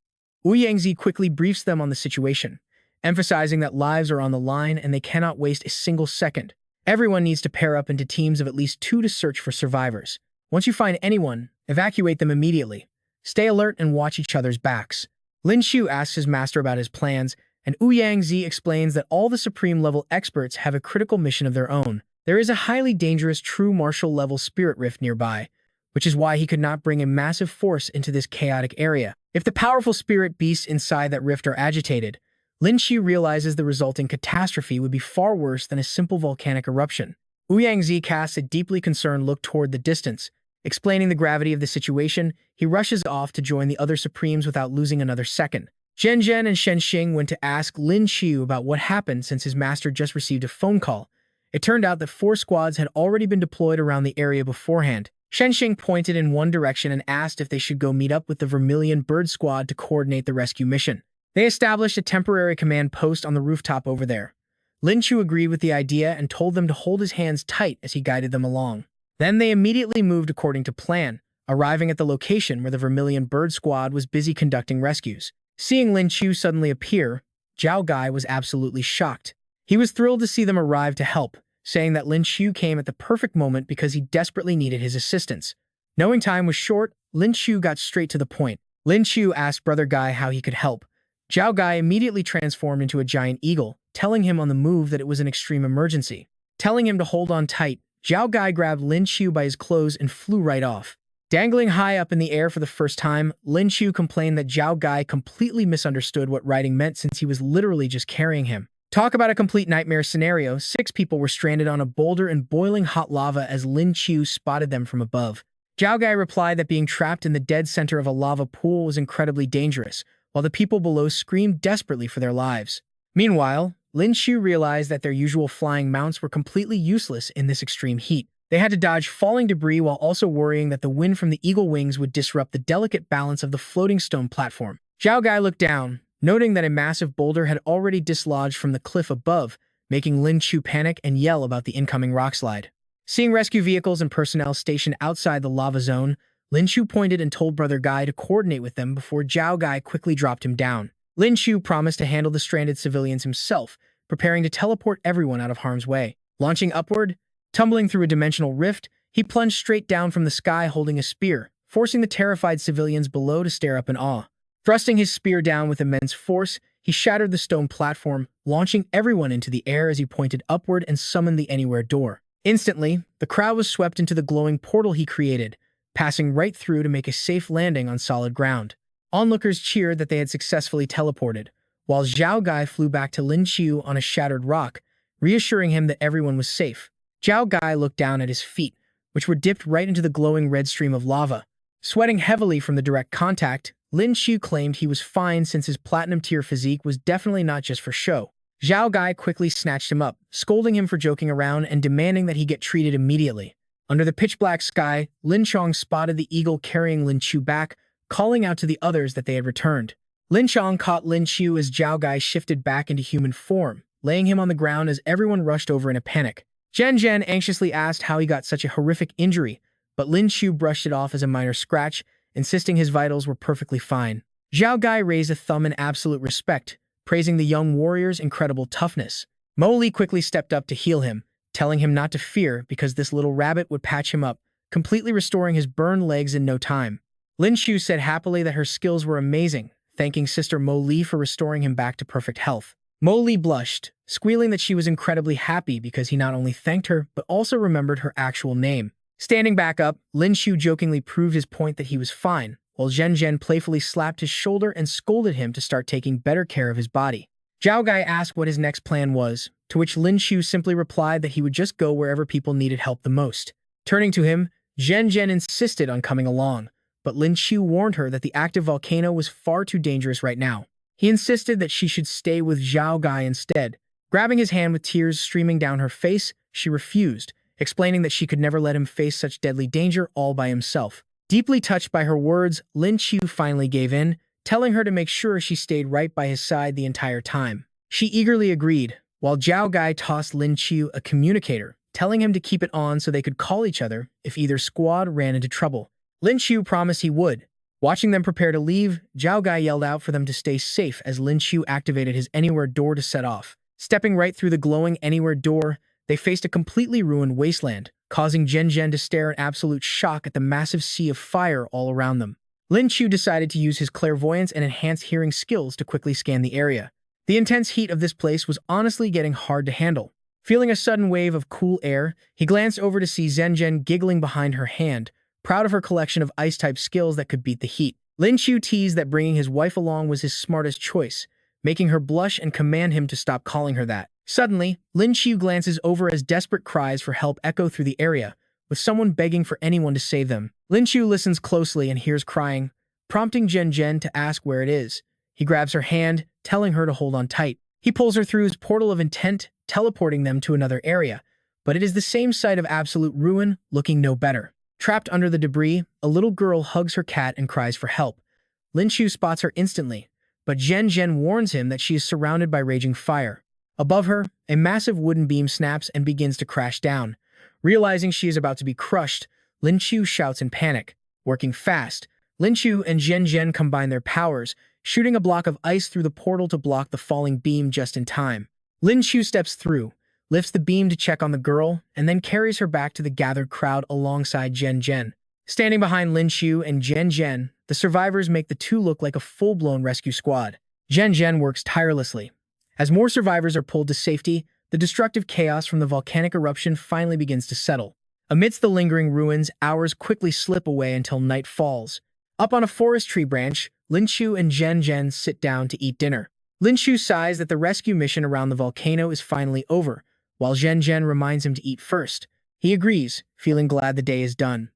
[SPEAKER 1] Wu Yangzi quickly briefs them on the situation, emphasizing that lives are on the line and they cannot waste a single second. Everyone needs to pair up into teams of at least 2 to search for survivors. Once you find anyone, evacuate them immediately. Stay alert and watch each other's backs. Lin Qiu asks his master about his plans, and Wu Yangzi explains that all the supreme-level experts have a critical mission of their own. There is a highly dangerous true martial-level spirit rift nearby, which is why he could not bring a massive force into this chaotic area. If the powerful spirit beasts inside that rift are agitated, Lin Qiu realizes the resulting catastrophe would be far worse than a simple volcanic eruption. Wu Yangzi casts a deeply concerned look toward the distance. Explaining the gravity of the situation, he rushes off to join the other Supremes without losing another second. Zhen Zhen and Shen Xing went to ask Lin Qiu about what happened since his master just received a phone call. It turned out that 4 squads had already been deployed around the area beforehand. Shen Xing pointed in one direction and asked if they should go meet up with the Vermilion Bird Squad to coordinate the rescue mission. They established a temporary command post on the rooftop over there. Lin Qiu agreed with the idea and told them to hold his hands tight as he guided them along. Then they immediately moved according to plan, arriving at the location where the Vermilion Bird Squad was busy conducting rescues. Seeing Lin Qiu suddenly appear, Zhao Gai was absolutely shocked. He was thrilled to see them arrive to help, saying that Lin Qiu came at the perfect moment because he desperately needed his assistance. Knowing time was short, Lin Qiu got straight to the point. Lin Qiu asked Brother Gai how he could help. Zhao Gai immediately transformed into a giant eagle, telling him on the move that it was an extreme emergency. Telling him to hold on tight, Zhao Gai grabbed Lin Qiu by his clothes and flew right off. Dangling high up in the air for the first time, Lin Qiu complained that Zhao Gai completely misunderstood what riding meant since he was literally just carrying him. Talk about a complete nightmare scenario. 6 people were stranded on a boulder in boiling hot lava as Lin Qiu spotted them from above. Zhao Gai replied that being trapped in the dead center of a lava pool was incredibly dangerous, while the people below screamed desperately for their lives. Meanwhile, Lin Qiu realized that their usual flying mounts were completely useless in this extreme heat. They had to dodge falling debris while also worrying that the wind from the eagle wings would disrupt the delicate balance of the floating stone platform. Zhao Gai looked down, noting that a massive boulder had already dislodged from the cliff above, making Lin Qiu panic and yell about the incoming rockslide. Seeing rescue vehicles and personnel stationed outside the lava zone, Lin Qiu pointed and told Brother Gai to coordinate with them before Zhao Gai quickly dropped him down. Lin Qiu promised to handle the stranded civilians himself, preparing to teleport everyone out of harm's way. Launching upward, tumbling through a dimensional rift, he plunged straight down from the sky holding a spear, forcing the terrified civilians below to stare up in awe. Thrusting his spear down with immense force, he shattered the stone platform, launching everyone into the air as he pointed upward and summoned the Anywhere door. Instantly, the crowd was swept into the glowing portal he created, passing right through to make a safe landing on solid ground. Onlookers cheered that they had successfully teleported, while Zhao Gai flew back to Lin Qiu on a shattered rock, reassuring him that everyone was safe. Zhao Gai looked down at his feet, which were dipped right into the glowing red stream of lava. Sweating heavily from the direct contact, Lin Qiu claimed he was fine since his platinum-tier physique was definitely not just for show. Zhao Gai quickly snatched him up, scolding him for joking around and demanding that he get treated immediately. Under the pitch-black sky, Lin Chong spotted the eagle carrying Lin Qiu back, calling out to the others that they had returned. Lin Chong caught Lin Qiu as Zhao Gai shifted back into human form, laying him on the ground as everyone rushed over in a panic. Zhen Zhen anxiously asked how he got such a horrific injury, but Lin Qiu brushed it off as a minor scratch, insisting his vitals were perfectly fine. Zhao Gai raised a thumb in absolute respect, praising the young warrior's incredible toughness. Mo Li quickly stepped up to heal him, telling him not to fear because this little rabbit would patch him up, completely restoring his burned legs in no time. Lin Qiu said happily that her skills were amazing, thanking Sister Mo Li for restoring him back to perfect health. Mo Li blushed, squealing that she was incredibly happy because he not only thanked her but also remembered her actual name. Standing back up, Lin Qiu jokingly proved his point that he was fine, while Zhen Zhen playfully slapped his shoulder and scolded him to start taking better care of his body. Zhao Gai asked what his next plan was, to which Lin Qiu simply replied that he would just go wherever people needed help the most. Turning to him, Zhen Zhen insisted on coming along, but Lin Qiu warned her that the active volcano was far too dangerous right now. He insisted that she should stay with Zhao Gai instead. Grabbing his hand with tears streaming down her face, she refused, explaining that she could never let him face such deadly danger all by himself. Deeply touched by her words, Lin Qiu finally gave in, telling her to make sure she stayed right by his side the entire time. She eagerly agreed, while Zhao Gai tossed Lin Qiu a communicator, telling him to keep it on so they could call each other if either squad ran into trouble. Lin Qiu promised he would. Watching them prepare to leave, Zhao Gai yelled out for them to stay safe as Lin Qiu activated his anywhere door to set off. Stepping right through the glowing anywhere door, they faced a completely ruined wasteland, causing Zhen Zhen to stare in absolute shock at the massive sea of fire all around them. Lin Qiu decided to use his clairvoyance and enhanced hearing skills to quickly scan the area. The intense heat of this place was honestly getting hard to handle. Feeling a sudden wave of cool air, he glanced over to see Zhen Zhen giggling behind her hand, proud of her collection of ice-type skills that could beat the heat. Lin Qiu teased that bringing his wife along was his smartest choice, making her blush and command him to stop calling her that. Suddenly, Lin Qiu glances over as desperate cries for help echo through the area, with someone begging for anyone to save them. Lin Qiu listens closely and hears crying, prompting Zhen Zhen to ask where it is. He grabs her hand, telling her to hold on tight. He pulls her through his portal of intent, teleporting them to another area, but it is the same site of absolute ruin, looking no better. Trapped under the debris, a little girl hugs her cat and cries for help. Lin Qiu spots her instantly, but Zhen Zhen warns him that she is surrounded by raging fire. Above her, a massive wooden beam snaps and begins to crash down. Realizing she is about to be crushed, Lin Qiu shouts in panic. Working fast, Lin Qiu and Zhen Zhen combine their powers, shooting a block of ice through the portal to block the falling beam just in time. Lin Qiu steps through, lifts the beam to check on the girl, and then carries her back to the gathered crowd alongside Zhen Zhen. Standing behind Lin Qiu and Zhen Zhen, the survivors make the two look like a full-blown rescue squad. Zhen Zhen works tirelessly. As more survivors are pulled to safety, the destructive chaos from the volcanic eruption finally begins to settle. Amidst the lingering ruins, hours quickly slip away until night falls. Up on a forest tree branch, Lin Qiu and Zhen Zhen sit down to eat dinner. Lin Qiu sighs that the rescue mission around the volcano is finally over, while Zhen Zhen reminds him to eat first. He agrees, feeling glad the day is done.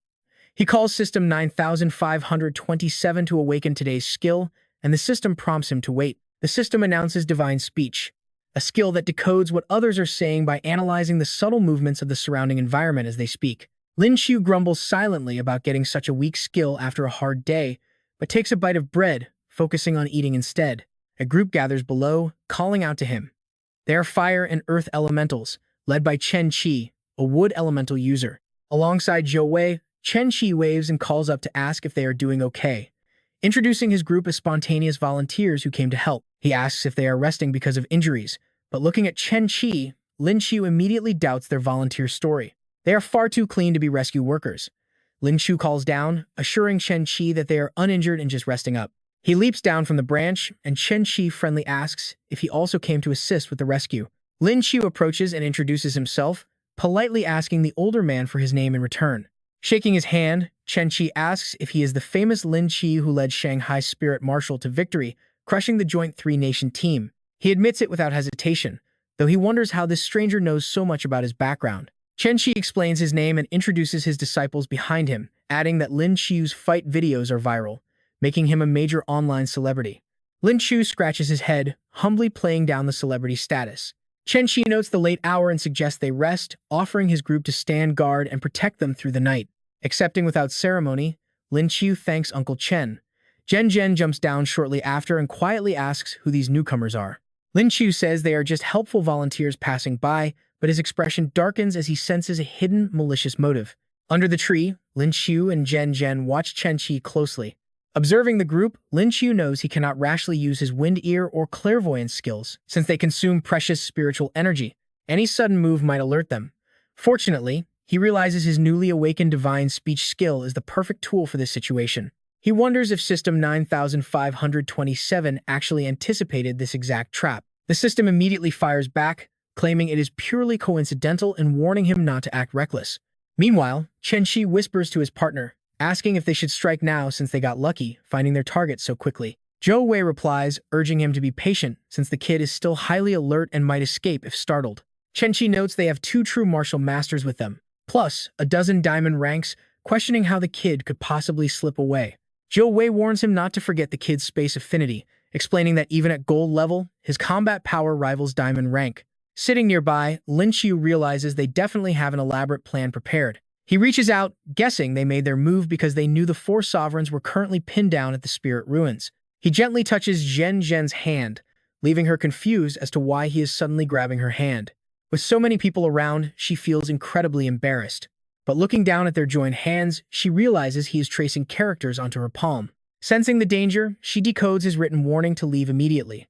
[SPEAKER 1] He calls System 9527 to awaken today's skill, and the system prompts him to wait. The system announces divine speech, a skill that decodes what others are saying by analyzing the subtle movements of the surrounding environment as they speak. Lin Qiu grumbles silently about getting such a weak skill after a hard day, but takes a bite of bread, focusing on eating instead. A group gathers below, calling out to him. They are fire and earth elementals, led by Chen Qi, a wood elemental user. Alongside Zhou Wei, Chen Qi waves and calls up to ask if they are doing okay, introducing his group as spontaneous volunteers who came to help. He asks if they are resting because of injuries, but looking at Chen Qi, Lin Qiu immediately doubts their volunteer story. They are far too clean to be rescue workers. Lin Qiu calls down, assuring Chen Qi that they are uninjured and just resting up. He leaps down from the branch, and Chen Qi friendly asks if he also came to assist with the rescue. Lin Qiu approaches and introduces himself, politely asking the older man for his name in return. Shaking his hand, Chen Qi asks if he is the famous Lin Qiu who led Shanghai's Spirit Marshal to victory, crushing the joint three-nation team. He admits it without hesitation, though he wonders how this stranger knows so much about his background. Chen Qi explains his name and introduces his disciples behind him, adding that Lin Qiu's fight videos are viral, making him a major online celebrity. Lin Qiu scratches his head, humbly playing down the celebrity status. Chen Qi notes the late hour and suggests they rest, offering his group to stand guard and protect them through the night. Accepting without ceremony, Lin Qiu thanks Uncle Chen. Zhen Zhen jumps down shortly after and quietly asks who these newcomers are. Lin Qiu says they are just helpful volunteers passing by, but his expression darkens as he senses a hidden, malicious motive. Under the tree, Lin Qiu and Zhen Zhen watch Chen Qi closely. Observing the group, Lin Qiu knows he cannot rashly use his wind ear or clairvoyance skills, since they consume precious spiritual energy. Any sudden move might alert them. Fortunately, he realizes his newly awakened divine speech skill is the perfect tool for this situation. He wonders if System 9527 actually anticipated this exact trap. The system immediately fires back, claiming it is purely coincidental and warning him not to act reckless. Meanwhile, Chen Shi whispers to his partner, asking if they should strike now since they got lucky, finding their target so quickly. Zhou Wei replies, urging him to be patient since the kid is still highly alert and might escape if startled. Chen Shi notes they have two true martial masters with them, plus a dozen diamond ranks, questioning how the kid could possibly slip away. Zhou Wei warns him not to forget the kid's space affinity, explaining that even at gold level, his combat power rivals diamond rank. Sitting nearby, Lin Qiu realizes they definitely have an elaborate plan prepared. He reaches out, guessing they made their move because they knew the four sovereigns were currently pinned down at the spirit ruins. He gently touches Zhen Zhen's hand, leaving her confused as to why he is suddenly grabbing her hand. With so many people around, she feels incredibly embarrassed. But looking down at their joined hands, she realizes he is tracing characters onto her palm. Sensing the danger, she decodes his written warning to leave immediately.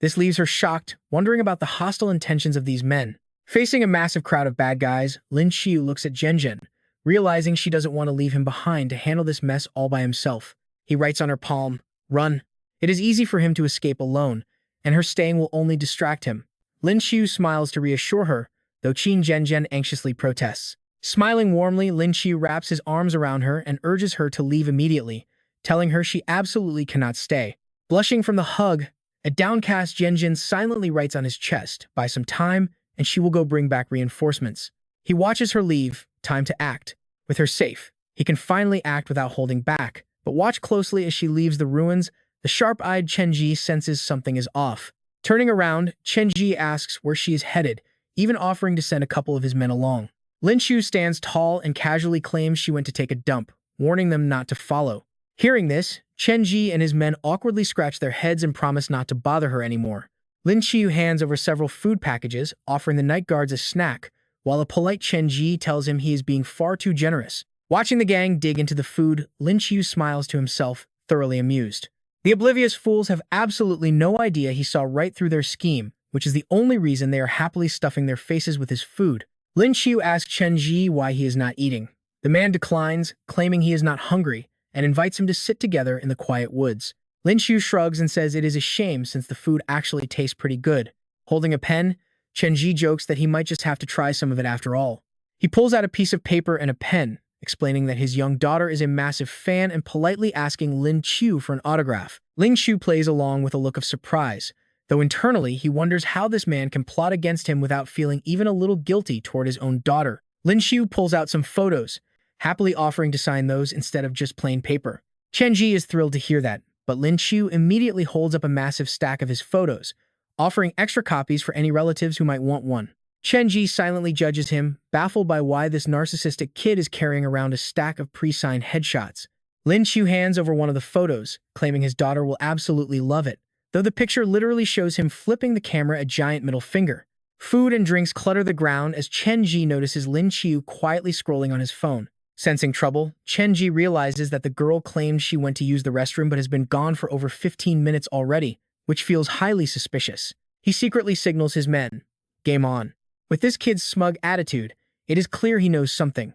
[SPEAKER 1] This leaves her shocked, wondering about the hostile intentions of these men. Facing a massive crowd of bad guys, Lin Qiu looks at Zhen Zhen, realizing she doesn't want to leave him behind to handle this mess all by himself. He writes on her palm, "Run." It is easy for him to escape alone, and her staying will only distract him. Lin Qiu smiles to reassure her, though Zhen Zhen anxiously protests. Smiling warmly, Lin Qiu wraps his arms around her and urges her to leave immediately, telling her she absolutely cannot stay. Blushing from the hug, a downcast Zhen Zhen silently writes on his chest, "Buy some time, and she will go bring back reinforcements." He watches her leave, time to act. With her safe, he can finally act without holding back, but watch closely as she leaves the ruins. The sharp-eyed Chen Ji senses something is off. Turning around, Chen Ji asks where she is headed, even offering to send a couple of his men along. Lin Qiu stands tall and casually claims she went to take a dump, warning them not to follow. Hearing this, Chen Ji and his men awkwardly scratch their heads and promise not to bother her anymore. Lin Qiu hands over several food packages, offering the night guards a snack, while a polite Chen Ji tells him he is being far too generous. Watching the gang dig into the food, Lin Qiu smiles to himself, thoroughly amused. The oblivious fools have absolutely no idea he saw right through their scheme, which is the only reason they are happily stuffing their faces with his food. Lin Qiu asks Chen Ji why he is not eating. The man declines, claiming he is not hungry, and invites him to sit together in the quiet woods. Lin Qiu shrugs and says it is a shame since the food actually tastes pretty good. Holding a pen, Chen Ji jokes that he might just have to try some of it after all. He pulls out a piece of paper and a pen, explaining that his young daughter is a massive fan and politely asking Lin Qiu for an autograph. Lin Qiu plays along with a look of surprise, though internally he wonders how this man can plot against him without feeling even a little guilty toward his own daughter. Lin Qiu pulls out some photos, happily offering to sign those instead of just plain paper. Chen Ji is thrilled to hear that, but Lin Qiu immediately holds up a massive stack of his photos, offering extra copies for any relatives who might want one. Chen Ji silently judges him, baffled by why this narcissistic kid is carrying around a stack of pre-signed headshots. Lin Qiu hands over one of the photos, claiming his daughter will absolutely love it, though the picture literally shows him flipping the camera a giant middle finger. Food and drinks clutter the ground as Chen Ji notices Lin Qiu quietly scrolling on his phone. Sensing trouble, Chen Ji realizes that the girl claimed she went to use the restroom but has been gone for over 15 minutes already, which feels highly suspicious. He secretly signals his men, "Game on." With this kid's smug attitude, it is clear he knows something.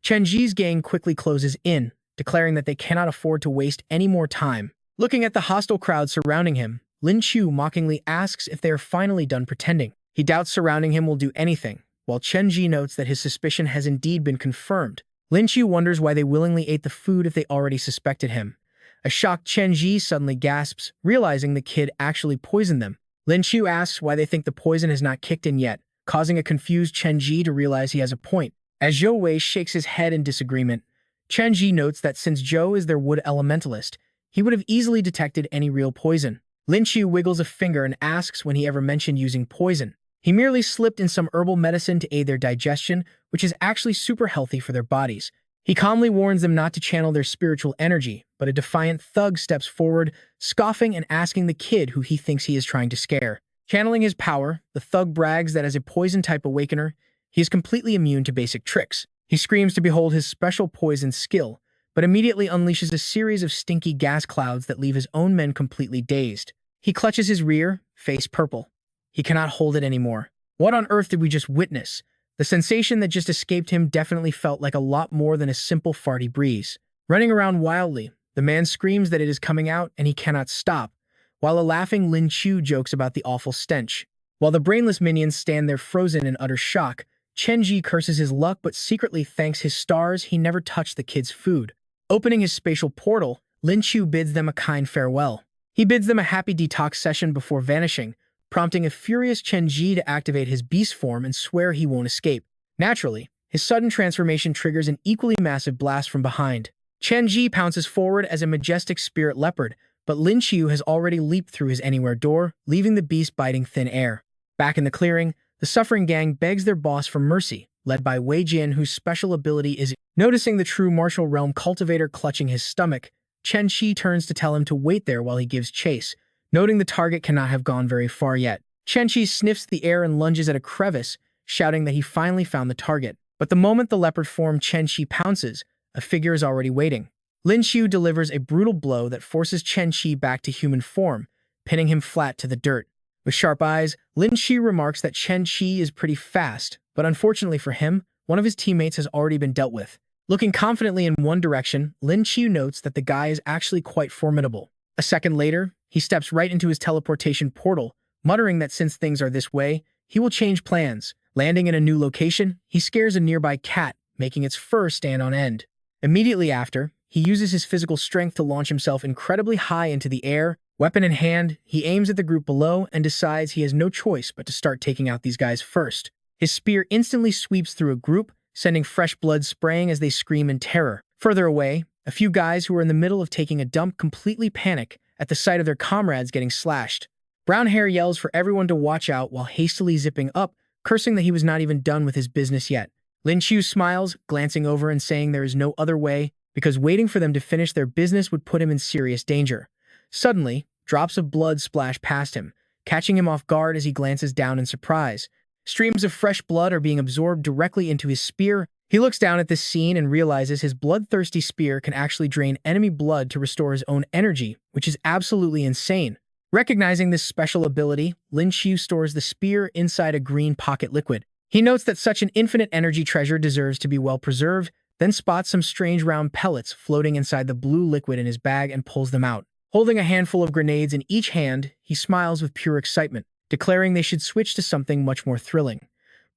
[SPEAKER 1] Chen Ji's gang quickly closes in, declaring that they cannot afford to waste any more time. Looking at the hostile crowd surrounding him, Lin Qiu mockingly asks if they are finally done pretending. He doubts surrounding him will do anything, while Chen Ji notes that his suspicion has indeed been confirmed. Lin Qiu wonders why they willingly ate the food if they already suspected him. A shocked Chen Ji suddenly gasps, realizing the kid actually poisoned them. Lin Qiu asks why they think the poison has not kicked in yet, causing a confused Chen Ji to realize he has a point. As Zhou Wei shakes his head in disagreement, Chen Ji notes that since Zhou is their wood elementalist, he would have easily detected any real poison. Lin Qiu wiggles a finger and asks when he ever mentioned using poison. He merely slipped in some herbal medicine to aid their digestion, which is actually super healthy for their bodies. He calmly warns them not to channel their spiritual energy, but a defiant thug steps forward, scoffing and asking the kid who he thinks he is trying to scare. Channeling his power, the thug brags that as a poison-type awakener, he is completely immune to basic tricks. He screams to behold his special poison skill, but immediately unleashes a series of stinky gas clouds that leave his own men completely dazed. He clutches his rear, face purple. He cannot hold it anymore. What on earth did we just witness? The sensation that just escaped him definitely felt like a lot more than a simple farty breeze. Running around wildly, the man screams that it is coming out and he cannot stop, while a laughing Lin Qiu jokes about the awful stench. While the brainless minions stand there frozen in utter shock, Ji curses his luck but secretly thanks his stars he never touched the kid's food. Opening his spatial portal, Lin Qiu bids them a kind farewell. He bids them a happy detox session before vanishing, prompting a furious Ji to activate his beast form and swear he won't escape. Naturally, his sudden transformation triggers an equally massive blast from behind. Ji pounces forward as a majestic spirit leopard, but Lin Qiu has already leaped through his anywhere door, leaving the beast biting thin air. Back in the clearing, the suffering gang begs their boss for mercy, led by Wei Jin, whose special ability is noticing the true martial realm cultivator clutching his stomach. Chi turns to tell him to wait there while he gives chase, noting the target cannot have gone very far yet. Chi sniffs the air and lunges at a crevice, shouting that he finally found the target. But the moment the leopard form Chi pounces, a figure is already waiting. Lin Qiu delivers a brutal blow that forces Chi back to human form, pinning him flat to the dirt. With sharp eyes, Lin Qiu remarks that Chi is pretty fast, but unfortunately for him, one of his teammates has already been dealt with. Looking confidently in one direction, Lin Qiu notes that the guy is actually quite formidable. A second later, he steps right into his teleportation portal, muttering that since things are this way, he will change plans. Landing in a new location, he scares a nearby cat, making its fur stand on end. Immediately after, he uses his physical strength to launch himself incredibly high into the air. Weapon in hand, he aims at the group below and decides he has no choice but to start taking out these guys first. His spear instantly sweeps through a group, sending fresh blood spraying as they scream in terror. Further away, a few guys who are in the middle of taking a dump completely panic at the sight of their comrades getting slashed. Brown Hair yells for everyone to watch out while hastily zipping up, cursing that he was not even done with his business yet. Lin Qiu smiles, glancing over and saying there is no other way, because waiting for them to finish their business would put him in serious danger. Suddenly, drops of blood splash past him, catching him off guard as he glances down in surprise. Streams of fresh blood are being absorbed directly into his spear. He looks down at this scene and realizes his bloodthirsty spear can actually drain enemy blood to restore his own energy, which is absolutely insane. Recognizing this special ability, Lin Qiu stores the spear inside a green pocket liquid. He notes that such an infinite energy treasure deserves to be well preserved, then spots some strange round pellets floating inside the blue liquid in his bag and pulls them out. Holding a handful of grenades in each hand, he smiles with pure excitement, declaring they should switch to something much more thrilling.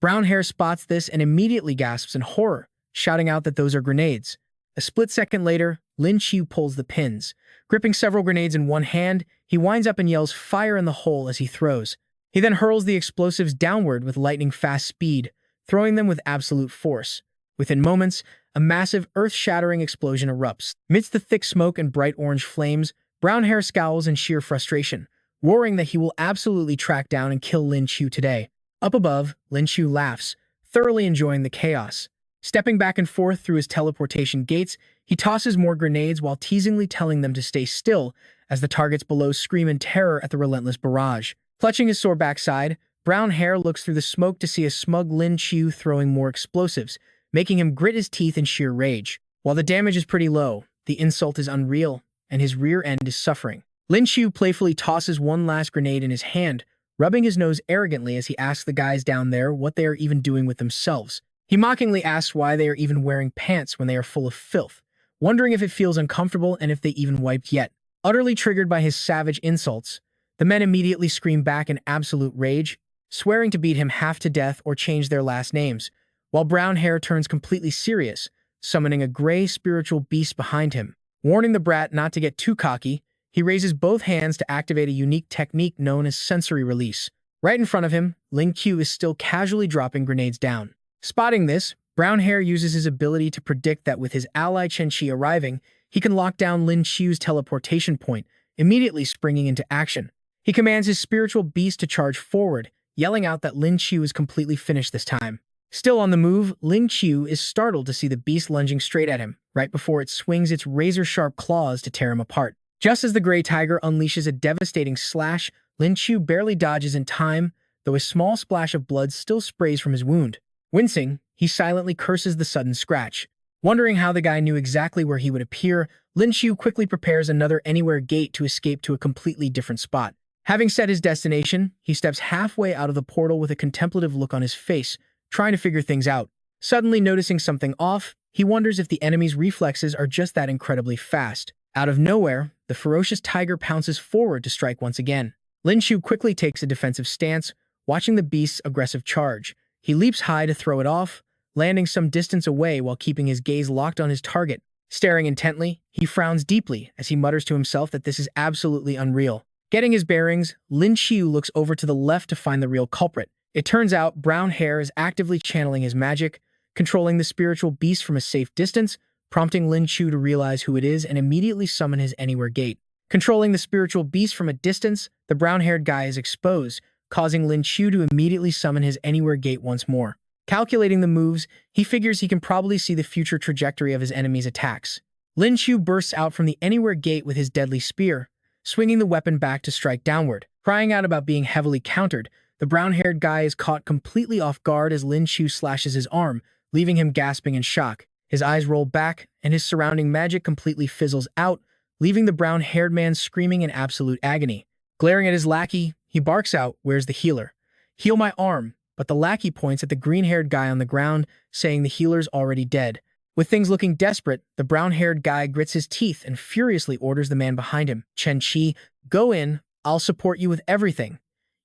[SPEAKER 1] Brown Hair spots this and immediately gasps in horror, shouting out that those are grenades. A split second later, Lin Qiu pulls the pins. Gripping several grenades in one hand, he winds up and yells fire in the hole as he throws. He then hurls the explosives downward with lightning-fast speed, throwing them with absolute force. Within moments, a massive earth-shattering explosion erupts. Amidst the thick smoke and bright orange flames, Brown Hair scowls in sheer frustration, roaring that he will absolutely track down and kill Lin Qiu today. Up above, Lin Qiu laughs, thoroughly enjoying the chaos. Stepping back and forth through his teleportation gates, he tosses more grenades while teasingly telling them to stay still as the targets below scream in terror at the relentless barrage. Clutching his sore backside, Brown Hair looks through the smoke to see a smug Lin Qiu throwing more explosives, making him grit his teeth in sheer rage. While the damage is pretty low, the insult is unreal, and his rear end is suffering. Lin Qiu playfully tosses one last grenade in his hand, rubbing his nose arrogantly as he asks the guys down there what they are even doing with themselves. He mockingly asks why they are even wearing pants when they are full of filth, wondering if it feels uncomfortable and if they even wiped yet. Utterly triggered by his savage insults, the men immediately scream back in absolute rage, swearing to beat him half to death or change their last names, while Brown Hair turns completely serious, summoning a gray spiritual beast behind him. Warning the brat not to get too cocky, he raises both hands to activate a unique technique known as sensory release. Right in front of him, Lin Qiu is still casually dropping grenades down. Spotting this, Brown Hair uses his ability to predict that with his ally Chi arriving, he can lock down Lin Qiu's teleportation point, immediately springing into action. He commands his spiritual beast to charge forward, yelling out that Lin Qiu is completely finished this time. Still on the move, Lin Qiu is startled to see the beast lunging straight at him, right before it swings its razor-sharp claws to tear him apart. Just as the gray tiger unleashes a devastating slash, Lin Qiu barely dodges in time, though a small splash of blood still sprays from his wound. Wincing, he silently curses the sudden scratch. Wondering how the guy knew exactly where he would appear, Lin Qiu quickly prepares another anywhere gate to escape to a completely different spot. Having set his destination, he steps halfway out of the portal with a contemplative look on his face, trying to figure things out. Suddenly noticing something off, he wonders if the enemy's reflexes are just that incredibly fast. Out of nowhere, the ferocious tiger pounces forward to strike once again. Lin Qiu quickly takes a defensive stance, watching the beast's aggressive charge, He leaps high to throw it off, landing some distance away while keeping his gaze locked on his target. Staring intently, he frowns deeply as he mutters to himself that this is absolutely unreal. Getting his bearings, Lin Qiu looks over to the left to find the real culprit. It turns out Brown Hair is actively channeling his magic, controlling the spiritual beast from a safe distance, prompting Lin Qiu to realize who it is and immediately summon his Anywhere Gate. Controlling the spiritual beast from a distance, the brown-haired guy is exposed, causing Lin Qiu to immediately summon his Anywhere Gate once more. Calculating the moves, he figures he can probably see the future trajectory of his enemy's attacks. Lin Qiu bursts out from the Anywhere Gate with his deadly spear, swinging the weapon back to strike downward. Crying out about being heavily countered, the brown-haired guy is caught completely off guard as Lin Qiu slashes his arm, leaving him gasping in shock. His eyes roll back, and his surrounding magic completely fizzles out, leaving the brown-haired man screaming in absolute agony. Glaring at his lackey, he barks out, "Where's the healer? Heal my arm." But the lackey points at the green-haired guy on the ground, saying the healer's already dead. With things looking desperate, the brown-haired guy grits his teeth and furiously orders the man behind him, "Chen Qi, go in. I'll support you with everything.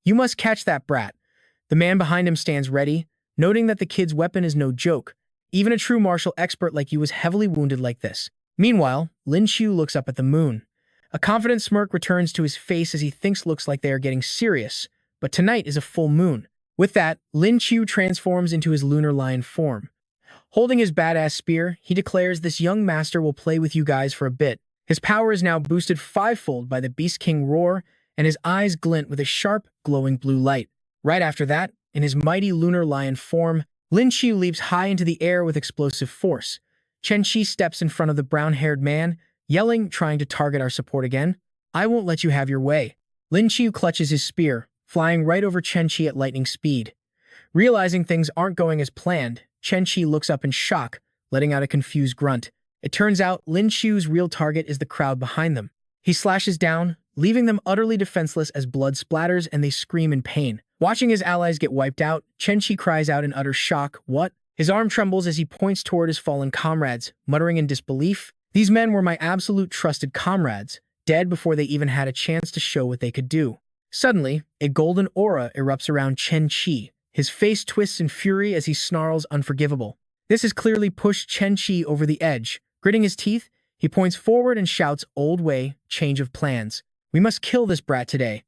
[SPEAKER 1] You must catch that brat." The man behind him stands ready, noting that the kid's weapon is no joke. Even a true martial expert like you was heavily wounded like this. Meanwhile, Lin Qiu looks up at the moon. A confident smirk returns to his face as he thinks looks like they are getting serious, but tonight is a full moon. With that, Lin Qiu transforms into his lunar lion form. Holding his badass spear, he declares this young master will play with you guys for a bit. His power is now boosted fivefold by the Beast King roar, and his eyes glint with a sharp, glowing blue light. Right after that, in his mighty lunar lion form, Lin Qiu leaps high into the air with explosive force. Chen Qi steps in front of the brown-haired man, yelling, trying to target our support again. "I won't let you have your way." Lin Qiu clutches his spear, flying right over Chen Qi at lightning speed. Realizing things aren't going as planned, Chen Qi looks up in shock, letting out a confused grunt. It turns out Lin Qiu's real target is the crowd behind them. He slashes down, leaving them utterly defenseless as blood splatters and they scream in pain. Watching his allies get wiped out, Chen Qi cries out in utter shock, "What?" His arm trembles as he points toward his fallen comrades, muttering in disbelief, "These men were my absolute trusted comrades, dead before they even had a chance to show what they could do." Suddenly, a golden aura erupts around Chen Qi. His face twists in fury as he snarls unforgivable. This has clearly pushed Chen Qi over the edge. Gritting his teeth, he points forward and shouts, "Old Wei, change of plans. We must kill this brat today."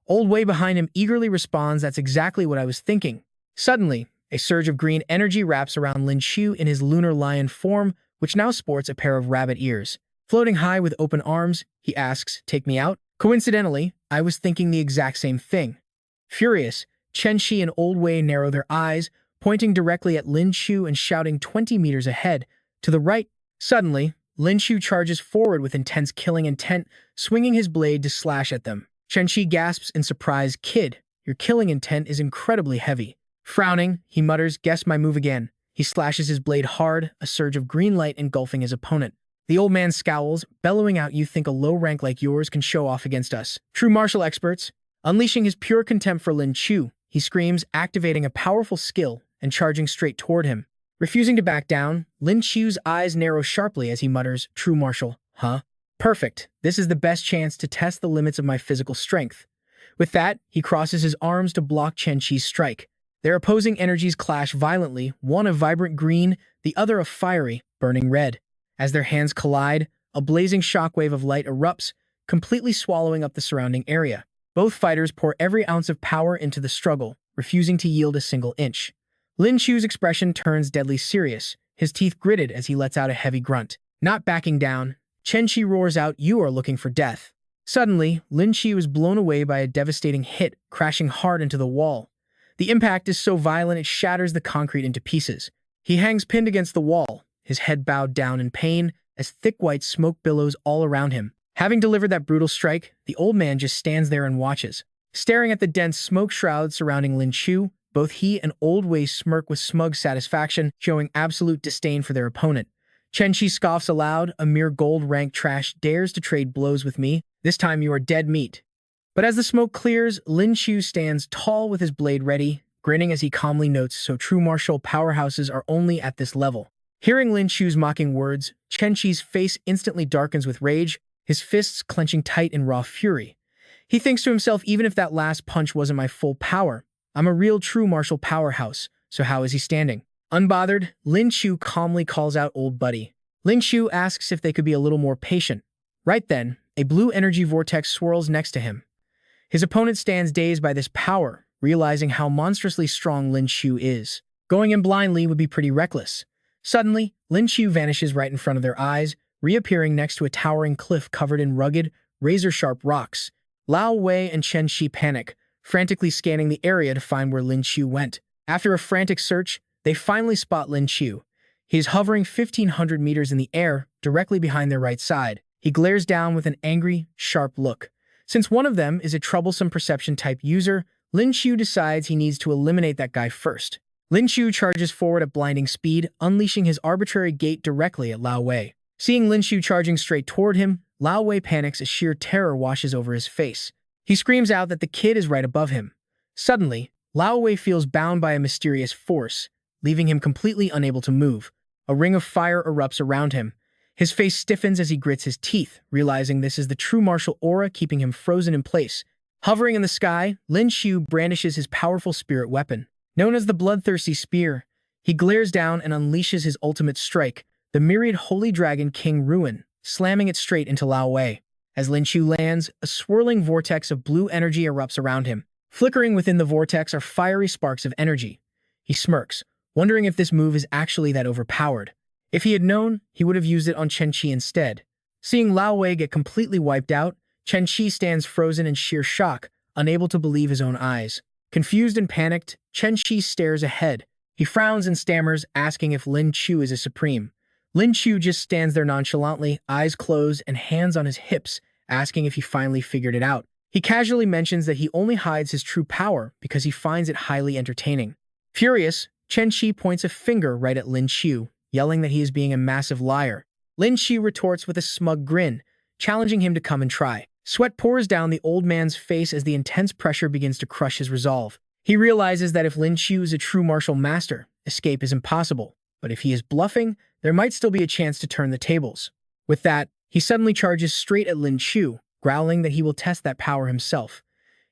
[SPEAKER 1] Old Wei behind him eagerly responds, "That's exactly what I was thinking." Suddenly, a surge of green energy wraps around Lin Qiu in his lunar lion form, which now sports a pair of rabbit ears. Floating high with open arms, he asks, "Take me out?" Coincidentally, I was thinking the exact same thing. Furious, Chen Qi and Old Wei narrow their eyes, pointing directly at Lin Qiu and shouting 20 meters ahead. To the right, suddenly, Lin Qiu charges forward with intense killing intent, swinging his blade to slash at them. Chen Qi gasps in surprise, "Kid, your killing intent is incredibly heavy." Frowning, he mutters, "Guess my move again." He slashes his blade hard, a surge of green light engulfing his opponent. The old man scowls, bellowing out, "You think a low rank like yours can show off against us? True martial experts?" Unleashing his pure contempt for Lin Qiu, he screams, activating a powerful skill and charging straight toward him. Refusing to back down, Lin Qiu's eyes narrow sharply as he mutters, "True martial, huh? Perfect. This is the best chance to test the limits of my physical strength." With that, he crosses his arms to block Chen Qi's strike. Their opposing energies clash violently, one a vibrant green, the other a fiery, burning red. As their hands collide, a blazing shockwave of light erupts, completely swallowing up the surrounding area. Both fighters pour every ounce of power into the struggle, refusing to yield a single inch. Lin Qiu's expression turns deadly serious, his teeth gritted as he lets out a heavy grunt. Not backing down, Chen Qi roars out, "You are looking for death." Suddenly, Lin Qiu is blown away by a devastating hit, crashing hard into the wall. The impact is so violent it shatters the concrete into pieces. He hangs pinned against the wall, his head bowed down in pain as thick white smoke billows all around him. Having delivered that brutal strike, the old man just stands there and watches. Staring at the dense smoke shroud surrounding Lin Qiu, both he and Old Wei smirk with smug satisfaction, showing absolute disdain for their opponent. Chen Qi scoffs aloud, "A mere gold-rank trash dares to trade blows with me. This time you are dead meat." But as the smoke clears, Lin Qiu stands tall with his blade ready, grinning as he calmly notes, "So true martial powerhouses are only at this level." Hearing Lin Qiu's mocking words, Chen Qi's face instantly darkens with rage, his fists clenching tight in raw fury. He thinks to himself, "Even if that last punch wasn't my full power, I'm a real true martial powerhouse, So how is he standing? Unbothered, Lin Qiu calmly calls out old buddy. Lin Qiu asks if they could be a little more patient. Right then, a blue energy vortex swirls next to him. His opponent stands dazed by this power, realizing how monstrously strong Lin Qiu is. Going in blindly would be pretty reckless. Suddenly, Lin Qiu vanishes right in front of their eyes, reappearing next to a towering cliff covered in rugged, razor-sharp rocks. Lao Wei and Chen Shi panic, frantically scanning the area to find where Lin Qiu went. After a frantic search, they finally spot Lin Qiu. He is hovering 1,500 meters in the air, directly behind their right side. He glares down with an angry, sharp look. Since one of them is a troublesome perception-type user, Lin Qiu decides he needs to eliminate that guy first. Lin Qiu charges forward at blinding speed, unleashing his arbitrary gate directly at Lao Wei. Seeing Lin Qiu charging straight toward him, Lao Wei panics as sheer terror washes over his face. He screams out that the kid is right above him. Suddenly, Lao Wei feels bound by a mysterious force, leaving him completely unable to move. A ring of fire erupts around him. His face stiffens as he grits his teeth, realizing this is the true martial aura keeping him frozen in place. Hovering in the sky, Lin Qiu brandishes his powerful spirit weapon. Known as the Bloodthirsty Spear, he glares down and unleashes his ultimate strike, the myriad Holy Dragon King Ruin, slamming it straight into Lao Wei. As Lin Qiu lands, a swirling vortex of blue energy erupts around him. Flickering within the vortex are fiery sparks of energy. He smirks, wondering if this move is actually that overpowered. If he had known, he would have used it on Chen Shi instead. Seeing Lao Wei get completely wiped out, Chen Shi stands frozen in sheer shock, unable to believe his own eyes. Confused and panicked, Chen Shi stares ahead. He frowns and stammers, asking if Lin Qiu is a supreme. Lin Qiu just stands there nonchalantly, eyes closed and hands on his hips, asking if he finally figured it out. He casually mentions that he only hides his true power because he finds it highly entertaining. Furious, Chen Shi points a finger right at Lin Qiu, yelling that he is being a massive liar. Lin Qiu retorts with a smug grin, challenging him to come and try. Sweat pours down the old man's face as the intense pressure begins to crush his resolve. He realizes that if Lin Qiu is a true martial master, escape is impossible. But if he is bluffing, there might still be a chance to turn the tables. With that, he suddenly charges straight at Lin Qiu, growling that he will test that power himself.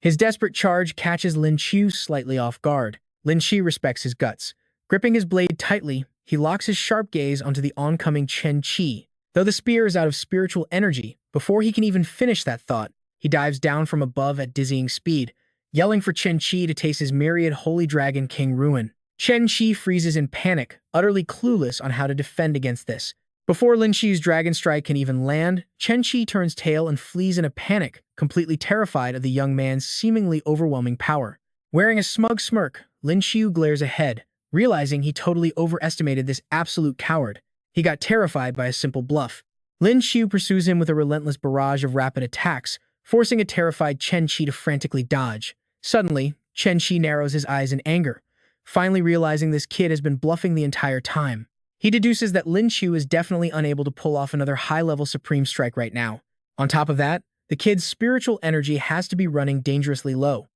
[SPEAKER 1] His desperate charge catches Lin Qiu slightly off guard. Lin Qiu respects his guts. Gripping his blade tightly, he locks his sharp gaze onto the oncoming Chen Shi. Though the spear is out of spiritual energy, before he can even finish that thought, he dives down from above at dizzying speed, yelling for Chen Shi to taste his myriad Holy Dragon King Ruin. Chen Shi freezes in panic, utterly clueless on how to defend against this. Before Lin Qiu's dragon strike can even land, Chen Shi turns tail and flees in a panic, completely terrified of the young man's seemingly overwhelming power. Wearing a smug smirk, Lin Qiu glares ahead, realizing he totally overestimated this absolute coward. He got terrified by a simple bluff. Lin Qiu pursues him with a relentless barrage of rapid attacks, forcing a terrified Chen Shi to frantically dodge. Suddenly, Chen Shi narrows his eyes in anger, finally realizing this kid has been bluffing the entire time. He deduces that Lin Qiu is definitely unable to pull off another high-level supreme strike right now. On top of that, the kid's spiritual energy has to be running dangerously low.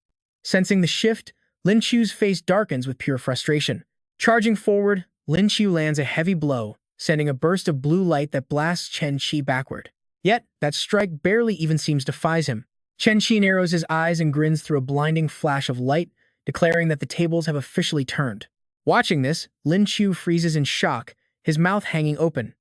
[SPEAKER 1] Sensing the shift, Lin Qiu's face darkens with pure frustration. Charging forward, Lin Qiu lands a heavy blow, sending a burst of blue light that blasts Chen Shi backward. Yet, that strike barely even seems to phase him. Chen Shi narrows his eyes and grins through a blinding flash of light, declaring that the tables have officially turned. Watching this, Lin Qiu freezes in shock, his mouth hanging open.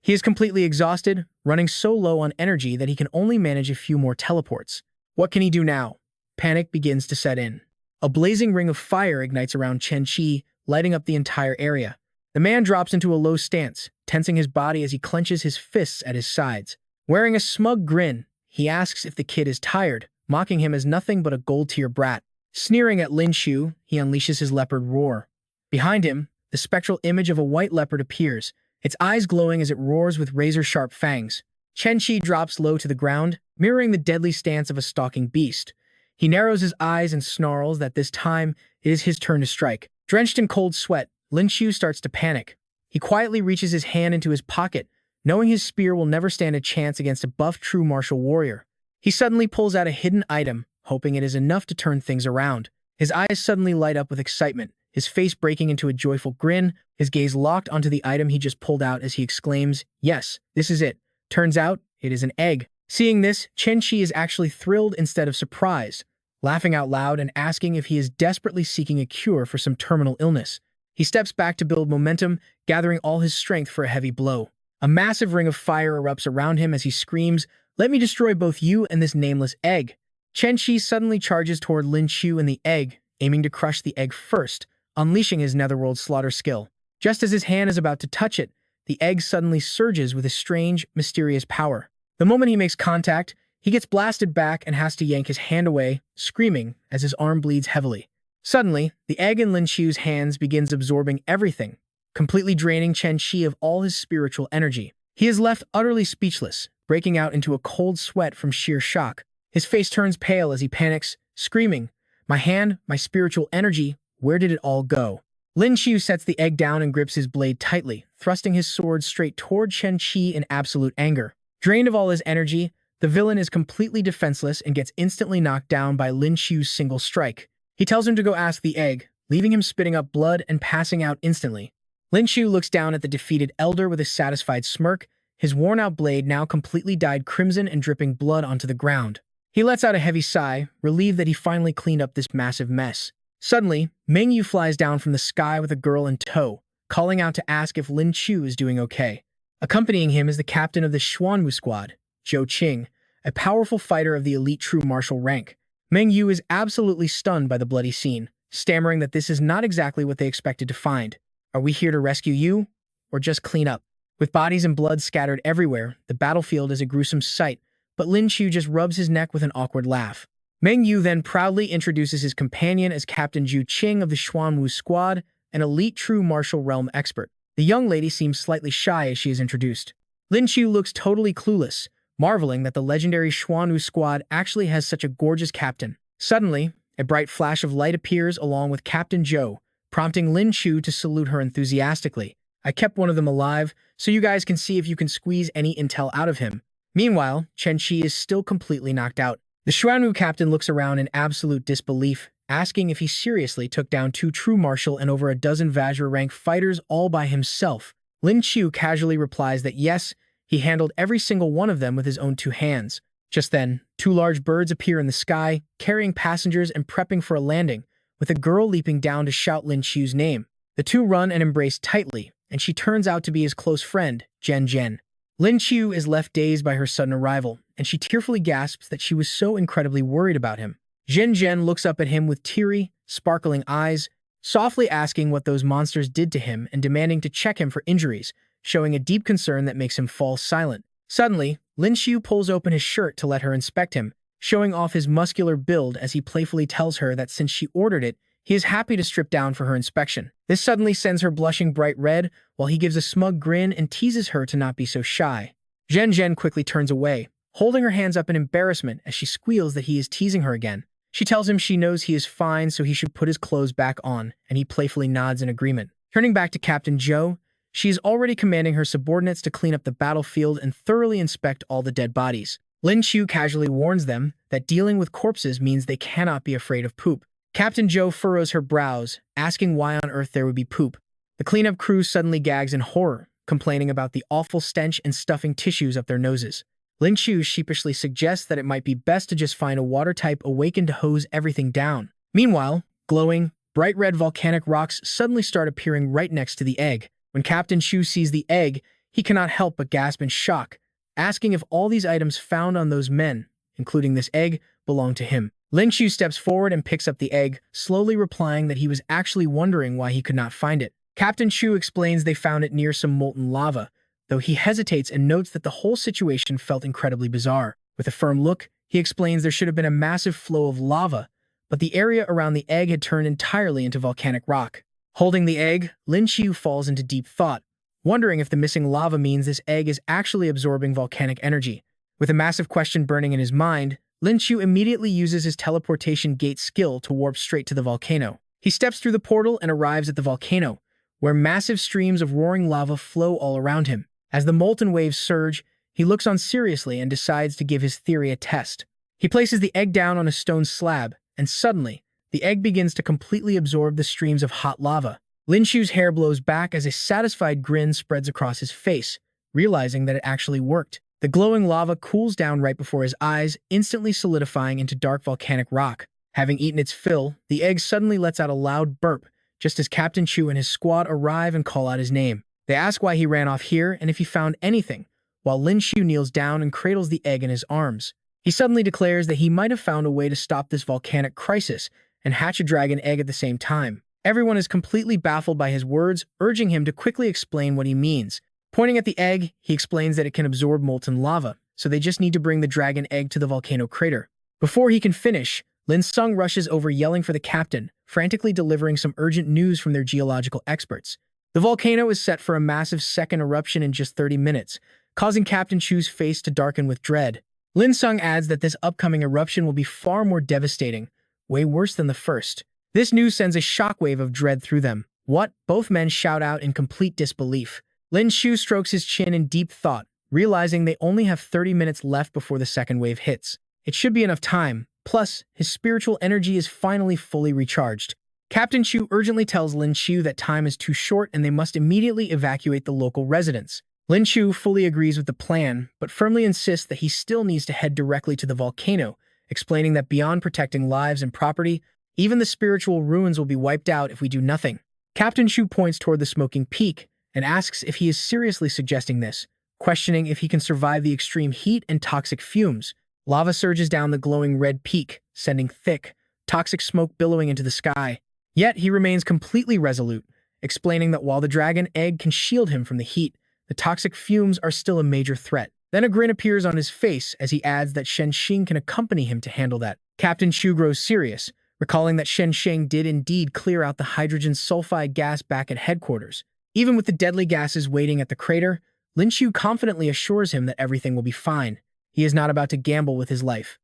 [SPEAKER 1] He is completely exhausted, running so low on energy that he can only manage a few more teleports. What can he do now? Panic begins to set in. A blazing ring of fire ignites around Chen Shi, lighting up the entire area. The man drops into a low stance, tensing his body as he clenches his fists at his sides. Wearing a smug grin, he asks if the kid is tired, mocking him as nothing but a gold-tier brat. Sneering at Lin Qiu, he unleashes his leopard roar. Behind him, the spectral image of a white leopard appears, its eyes glowing as it roars with razor-sharp fangs. Chen Shi drops low to the ground, mirroring the deadly stance of a stalking beast. He narrows his eyes and snarls that this time it is his turn to strike. Drenched in cold sweat, Lin Qiu starts to panic. He quietly reaches his hand into his pocket, knowing his spear will never stand a chance against a buff true martial warrior. He suddenly pulls out a hidden item, hoping it is enough to turn things around. His eyes suddenly light up with excitement, his face breaking into a joyful grin, his gaze locked onto the item he just pulled out as he exclaims, "Yes, this is it." Turns out, it is an egg. Seeing this, Chen Shi is actually thrilled instead of surprised. laughing out loud and asking if he is desperately seeking a cure for some terminal illness. He steps back to build momentum, gathering all his strength for a heavy blow. A massive ring of fire erupts around him as he screams, "Let me destroy both you and this nameless egg." Chen Qi suddenly charges toward Lin Qiu and the egg, aiming to crush the egg first, unleashing his netherworld slaughter skill. Just as his hand is about to touch it, the egg suddenly surges with a strange, mysterious power. The moment he makes contact, he gets blasted back and has to yank his hand away, screaming as his arm bleeds heavily. Suddenly, the egg in Lin Qiu's hands begins absorbing everything, completely draining Chen Qi of all his spiritual energy. He is left utterly speechless, breaking out into a cold sweat from sheer shock. His face turns pale as he panics, screaming, "My hand, my spiritual energy, where did it all go?" Lin Qiu sets the egg down and grips his blade tightly, thrusting his sword straight toward Chen Qi in absolute anger. Drained of all his energy, the villain is completely defenseless and gets instantly knocked down by Lin Qiu's single strike. He tells him to go ask the egg, leaving him spitting up blood and passing out instantly. Lin Qiu looks down at the defeated elder with a satisfied smirk, his worn-out blade now completely dyed crimson and dripping blood onto the ground. He lets out a heavy sigh, relieved that he finally cleaned up this massive mess. Suddenly, Meng Yu flies down from the sky with a girl in tow, calling out to ask if Lin Qiu is doing okay. Accompanying him is the captain of the Xuanwu squad, Zhou Qing, a powerful fighter of the elite true martial rank. Meng Yu is absolutely stunned by the bloody scene, stammering that this is not exactly what they expected to find. "Are we here to rescue you, or just clean up?" With bodies and blood scattered everywhere, the battlefield is a gruesome sight, but Lin Qiu just rubs his neck with an awkward laugh. Meng Yu then proudly introduces his companion as Captain Zhou Qing of the Xuanwu squad, an elite true martial realm expert. The young lady seems slightly shy as she is introduced. Lin Qiu looks totally clueless, marveling that the legendary Xuanwu squad actually has such a gorgeous captain. Suddenly, a bright flash of light appears along with Captain Zhou, prompting Lin Qiu to salute her enthusiastically. "I kept one of them alive, so you guys can see if you can squeeze any intel out of him." Meanwhile, Chen Qi is still completely knocked out. The Xuanwu captain looks around in absolute disbelief, asking if he seriously took down 2 true martial and over a dozen Vajra-rank fighters all by himself. Lin Qiu casually replies that yes, he handled every single one of them with his own 2 hands. Just then, 2 large birds appear in the sky, carrying passengers and prepping for a landing, with a girl leaping down to shout Lin Qiu's name. The 2 run and embrace tightly, and she turns out to be his close friend, Zhen Zhen. Lin Qiu is left dazed by her sudden arrival, and she tearfully gasps that she was so incredibly worried about him. Zhen Zhen looks up at him with teary, sparkling eyes, softly asking what those monsters did to him and demanding to check him for injuries, showing a deep concern that makes him fall silent. Suddenly, Lin Qiu pulls open his shirt to let her inspect him, showing off his muscular build as he playfully tells her that since she ordered it, he is happy to strip down for her inspection. This suddenly sends her blushing bright red, while he gives a smug grin and teases her to not be so shy. Zhen Zhen quickly turns away, holding her hands up in embarrassment as she squeals that he is teasing her again. She tells him she knows he is fine, so he should put his clothes back on, and he playfully nods in agreement. Turning back to Captain Zhou, she is already commanding her subordinates to clean up the battlefield and thoroughly inspect all the dead bodies. Lin Qiu casually warns them that dealing with corpses means they cannot be afraid of poop. Captain Zhou furrows her brows, asking why on earth there would be poop. The cleanup crew suddenly gags in horror, complaining about the awful stench and stuffing tissues up their noses. Lin Qiu sheepishly suggests that it might be best to just find a water type awakened to hose everything down. Meanwhile, glowing, bright red volcanic rocks suddenly start appearing right next to the egg. When Captain Zhou sees the egg, he cannot help but gasp in shock, asking if all these items found on those men, including this egg, belong to him. Lin Qiu steps forward and picks up the egg, slowly replying that he was actually wondering why he could not find it. Captain Zhou explains they found it near some molten lava, though he hesitates and notes that the whole situation felt incredibly bizarre. With a firm look, he explains there should have been a massive flow of lava, but the area around the egg had turned entirely into volcanic rock. Holding the egg, Lin Qiu falls into deep thought, wondering if the missing lava means this egg is actually absorbing volcanic energy. With a massive question burning in his mind, Lin Qiu immediately uses his teleportation gate skill to warp straight to the volcano. He steps through the portal and arrives at the volcano, where massive streams of roaring lava flow all around him. As the molten waves surge, he looks on seriously and decides to give his theory a test. He places the egg down on a stone slab, and suddenly, the egg begins to completely absorb the streams of hot lava. Lin Qiu's hair blows back as a satisfied grin spreads across his face, realizing that it actually worked. The glowing lava cools down right before his eyes, instantly solidifying into dark volcanic rock. Having eaten its fill, the egg suddenly lets out a loud burp, just as Captain Qiu and his squad arrive and call out his name. They ask why he ran off here and if he found anything, while Lin Qiu kneels down and cradles the egg in his arms. He suddenly declares that he might have found a way to stop this volcanic crisis and hatch a dragon egg at the same time. Everyone is completely baffled by his words, urging him to quickly explain what he means. Pointing at the egg, he explains that it can absorb molten lava, so they just need to bring the dragon egg to the volcano crater. Before he can finish, Lin Sung rushes over yelling for the captain, frantically delivering some urgent news from their geological experts. The volcano is set for a massive second eruption in just 30 minutes, causing Captain Chu's face to darken with dread. Lin Sung adds that this upcoming eruption will be far more devastating, way worse than the first. This news sends a shockwave of dread through them. What? Both men shout out in complete disbelief. Lin Qiu strokes his chin in deep thought, realizing they only have 30 minutes left before the second wave hits. It should be enough time. Plus, his spiritual energy is finally fully recharged. Captain Qiu urgently tells Lin Qiu that time is too short and they must immediately evacuate the local residents. Lin Qiu fully agrees with the plan, but firmly insists that he still needs to head directly to the volcano, explaining that beyond protecting lives and property, even the spiritual ruins will be wiped out if we do nothing. Captain Qiu points toward the smoking peak and asks if he is seriously suggesting this, questioning if he can survive the extreme heat and toxic fumes. Lava surges down the glowing red peak, sending thick, toxic smoke billowing into the sky. Yet he remains completely resolute, explaining that while the dragon egg can shield him from the heat, the toxic fumes are still a major threat. Then a grin appears on his face as he adds that Shen Xing can accompany him to handle that. Captain Qiu grows serious, recalling that Shen Xing did indeed clear out the hydrogen sulfide gas back at headquarters. Even with the deadly gases waiting at the crater, Lin Qiu confidently assures him that everything will be fine. He is not about to gamble with his life.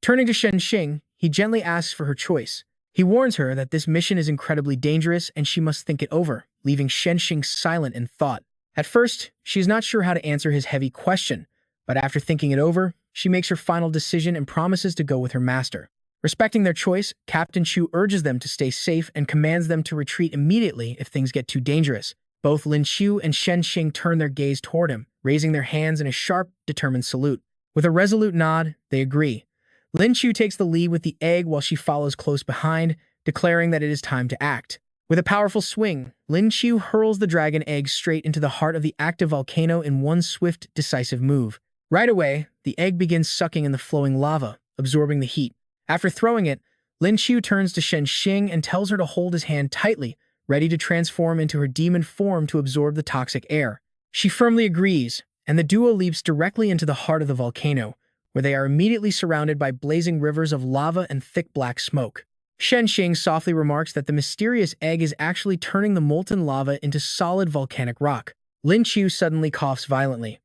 [SPEAKER 1] Turning to Shen Xing, he gently asks for her choice. He warns her that this mission is incredibly dangerous and she must think it over, leaving Shen Xing silent in thought. At first, she is not sure how to answer his heavy question, but after thinking it over, she makes her final decision and promises to go with her master. Respecting their choice, Captain Qiu urges them to stay safe and commands them to retreat immediately if things get too dangerous. Both Lin Qiu and Shen Xing turn their gaze toward him, raising their hands in a sharp, determined salute. With a resolute nod, they agree. Lin Qiu takes the lead with the egg while she follows close behind, declaring that it is time to act. With a powerful swing, Lin Qiu hurls the dragon egg straight into the heart of the active volcano in one swift, decisive move. Right away, the egg begins sucking in the flowing lava, absorbing the heat. After throwing it, Lin Qiu turns to Shen Xing and tells her to hold his hand tightly, ready to transform into her demon form to absorb the toxic air. She firmly agrees, and the duo leaps directly into the heart of the volcano, where they are immediately surrounded by blazing rivers of lava and thick black smoke. Shen Xing softly remarks that the mysterious egg is actually turning the molten lava into solid volcanic rock. Lin Qiu suddenly coughs violently.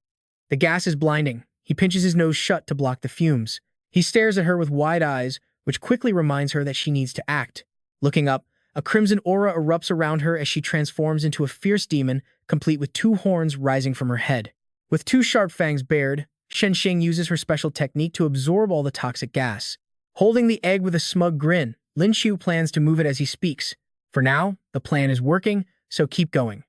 [SPEAKER 1] The gas is blinding. He pinches his nose shut to block the fumes. He stares at her with wide eyes, which quickly reminds her that she needs to act. Looking up, a crimson aura erupts around her as she transforms into a fierce demon, complete with 2 horns rising from her head. With 2 sharp fangs bared, Shen Xing uses her special technique to absorb all the toxic gas. Holding the egg with a smug grin, Lin Qiu plans to move it as he speaks. For now, the plan is working, so keep going.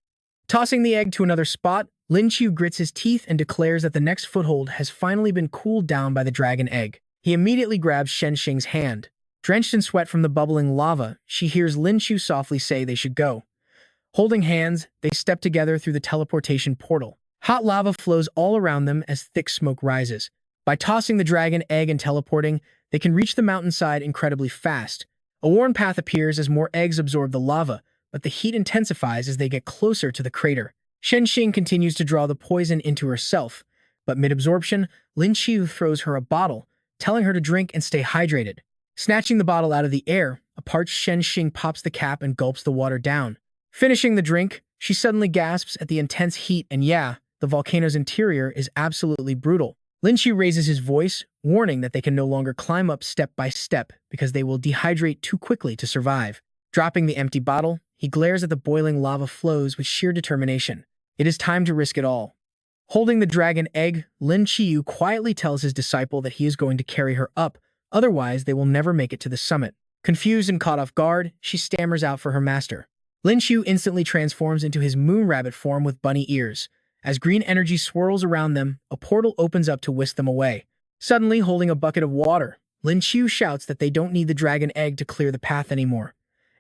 [SPEAKER 1] Tossing the egg to another spot, Lin Qiu grits his teeth and declares that the next foothold has finally been cooled down by the dragon egg. He immediately grabs Shen Xing's hand. Drenched in sweat from the bubbling lava, she hears Lin Qiu softly say they should go. Holding hands, they step together through the teleportation portal. Hot lava flows all around them as thick smoke rises. By tossing the dragon egg and teleporting, they can reach the mountainside incredibly fast. A worn path appears as more eggs absorb the lava, but the heat intensifies as they get closer to the crater. Shen Xing continues to draw the poison into herself, but mid-absorption, Lin Qiu throws her a bottle, telling her to drink and stay hydrated. Snatching the bottle out of the air, a parched Shen Xing pops the cap and gulps the water down. Finishing the drink, she suddenly gasps at the intense heat and the volcano's interior is absolutely brutal. Lin Qiu raises his voice, warning that they can no longer climb up step by step because they will dehydrate too quickly to survive. Dropping the empty bottle, he glares at the boiling lava flows with sheer determination. It is time to risk it all. Holding the dragon egg, Lin Qiu quietly tells his disciple that he is going to carry her up, otherwise they will never make it to the summit. Confused and caught off guard, she stammers out for her master. Lin Qiu instantly transforms into his moon rabbit form with bunny ears. As green energy swirls around them, a portal opens up to whisk them away. Suddenly, holding a bucket of water, Lin Qiu shouts that they don't need the dragon egg to clear the path anymore,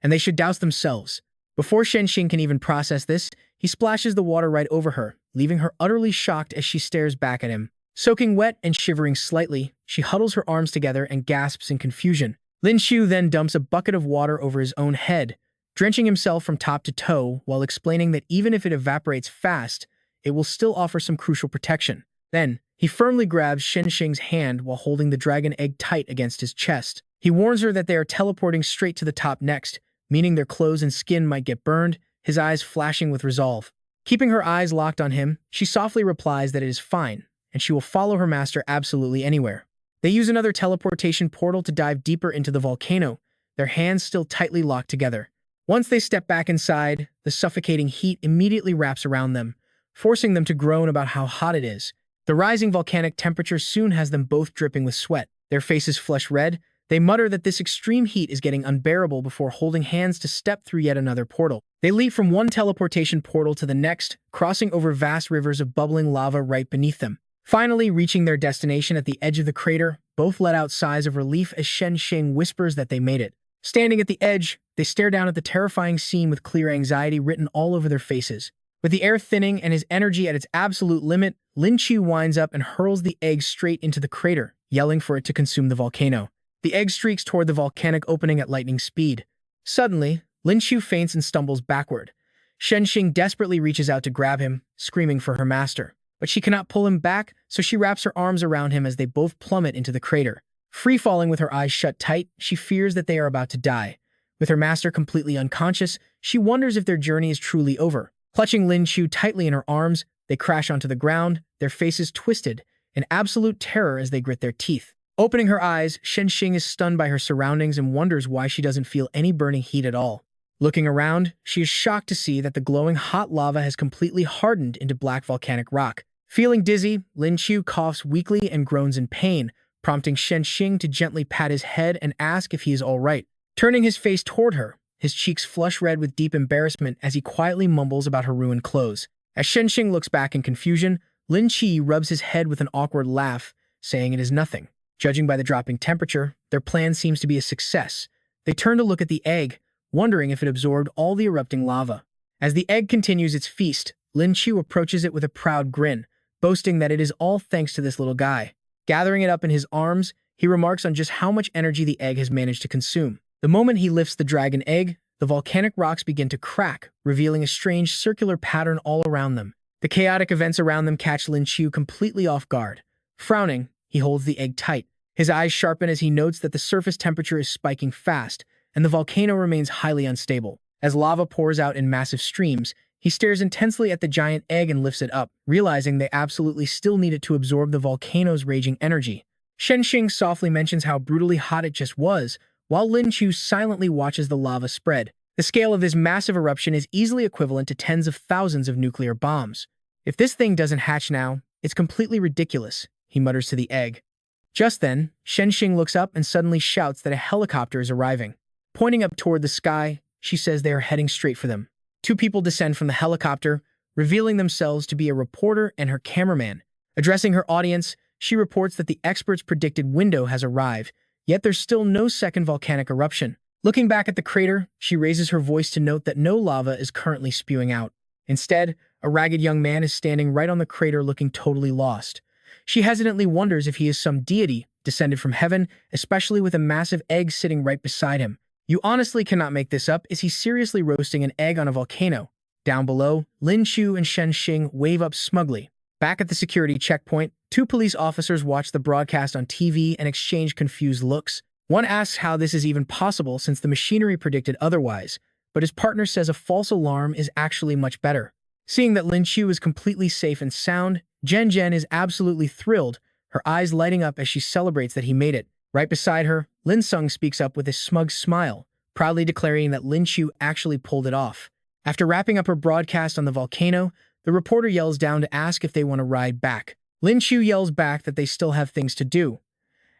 [SPEAKER 1] and they should douse themselves. Before Shenxing can even process this, he splashes the water right over her, leaving her utterly shocked as she stares back at him. Soaking wet and shivering slightly, she huddles her arms together and gasps in confusion. Lin Qiu then dumps a bucket of water over his own head, drenching himself from top to toe while explaining that even if it evaporates fast, it will still offer some crucial protection. Then, he firmly grabs Shenxing's hand while holding the dragon egg tight against his chest. He warns her that they are teleporting straight to the top next, meaning their clothes and skin might get burned, his eyes flashing with resolve. Keeping her eyes locked on him, she softly replies that it is fine, and she will follow her master absolutely anywhere. They use another teleportation portal to dive deeper into the volcano, their hands still tightly locked together. Once they step back inside, the suffocating heat immediately wraps around them, forcing them to groan about how hot it is. The rising volcanic temperature soon has them both dripping with sweat. Their faces flush red. They mutter that this extreme heat is getting unbearable before holding hands to step through yet another portal. They leap from one teleportation portal to the next, crossing over vast rivers of bubbling lava right beneath them. Finally, reaching their destination at the edge of the crater, both let out sighs of relief as Shenxing whispers that they made it. Standing at the edge, they stare down at the terrifying scene with clear anxiety written all over their faces. With the air thinning and his energy at its absolute limit, Lin Qiu winds up and hurls the egg straight into the crater, yelling for it to consume the volcano. The egg streaks toward the volcanic opening at lightning speed. Suddenly, Lin Qiu faints and stumbles backward. Shenxing desperately reaches out to grab him, screaming for her master. But she cannot pull him back, so she wraps her arms around him as they both plummet into the crater. Free-falling with her eyes shut tight, she fears that they are about to die. With her master completely unconscious, she wonders if their journey is truly over. Clutching Lin Qiu tightly in her arms, they crash onto the ground, their faces twisted, in absolute terror as they grit their teeth. Opening her eyes, Shenxing is stunned by her surroundings and wonders why she doesn't feel any burning heat at all. Looking around, she is shocked to see that the glowing hot lava has completely hardened into black volcanic rock. Feeling dizzy, Lin Qiu coughs weakly and groans in pain, prompting Shenxing to gently pat his head and ask if he is all right. Turning his face toward her, his cheeks flush red with deep embarrassment as he quietly mumbles about her ruined clothes. As Shenxing looks back in confusion, Lin Qiu rubs his head with an awkward laugh, saying it is nothing. Judging by the dropping temperature, their plan seems to be a success. They turn to look at the egg, wondering if it absorbed all the erupting lava. As the egg continues its feast, Lin Qiu approaches it with a proud grin, boasting that it is all thanks to this little guy. Gathering it up in his arms, he remarks on just how much energy the egg has managed to consume. The moment he lifts the dragon egg, the volcanic rocks begin to crack, revealing a strange circular pattern all around them. The chaotic events around them catch Lin Qiu completely off guard. Frowning, he holds the egg tight. His eyes sharpen as he notes that the surface temperature is spiking fast, and the volcano remains highly unstable. As lava pours out in massive streams, he stares intensely at the giant egg and lifts it up, realizing they absolutely still need it to absorb the volcano's raging energy. Shenxing softly mentions how brutally hot it just was, while Lin Qiu silently watches the lava spread. The scale of this massive eruption is easily equivalent to tens of thousands of nuclear bombs. If this thing doesn't hatch now, it's completely ridiculous, he mutters to the egg. Just then, Shenxing looks up and suddenly shouts that a helicopter is arriving. Pointing up toward the sky, she says they are heading straight for them. Two people descend from the helicopter, revealing themselves to be a reporter and her cameraman. Addressing her audience, she reports that the experts' predicted window has arrived, yet there's still no second volcanic eruption. Looking back at the crater, she raises her voice to note that no lava is currently spewing out. Instead, a ragged young man is standing right on the crater looking totally lost. She hesitantly wonders if he is some deity descended from heaven, especially with a massive egg sitting right beside him. You honestly cannot make this up. Is he seriously roasting an egg on a volcano? Down below, Lin Qiu and Shenxing wave up smugly. Back at the security checkpoint, two police officers watch the broadcast on TV and exchange confused looks. One asks how this is even possible since the machinery predicted otherwise, but his partner says a false alarm is actually much better. Seeing that Lin Qiu is completely safe and sound, Zhen is absolutely thrilled, her eyes lighting up as she celebrates that he made it. Right beside her, Lin Sung speaks up with a smug smile, proudly declaring that Lin Qiu actually pulled it off. After wrapping up her broadcast on the volcano, the reporter yells down to ask if they want to ride back. Lin Qiu yells back that they still have things to do.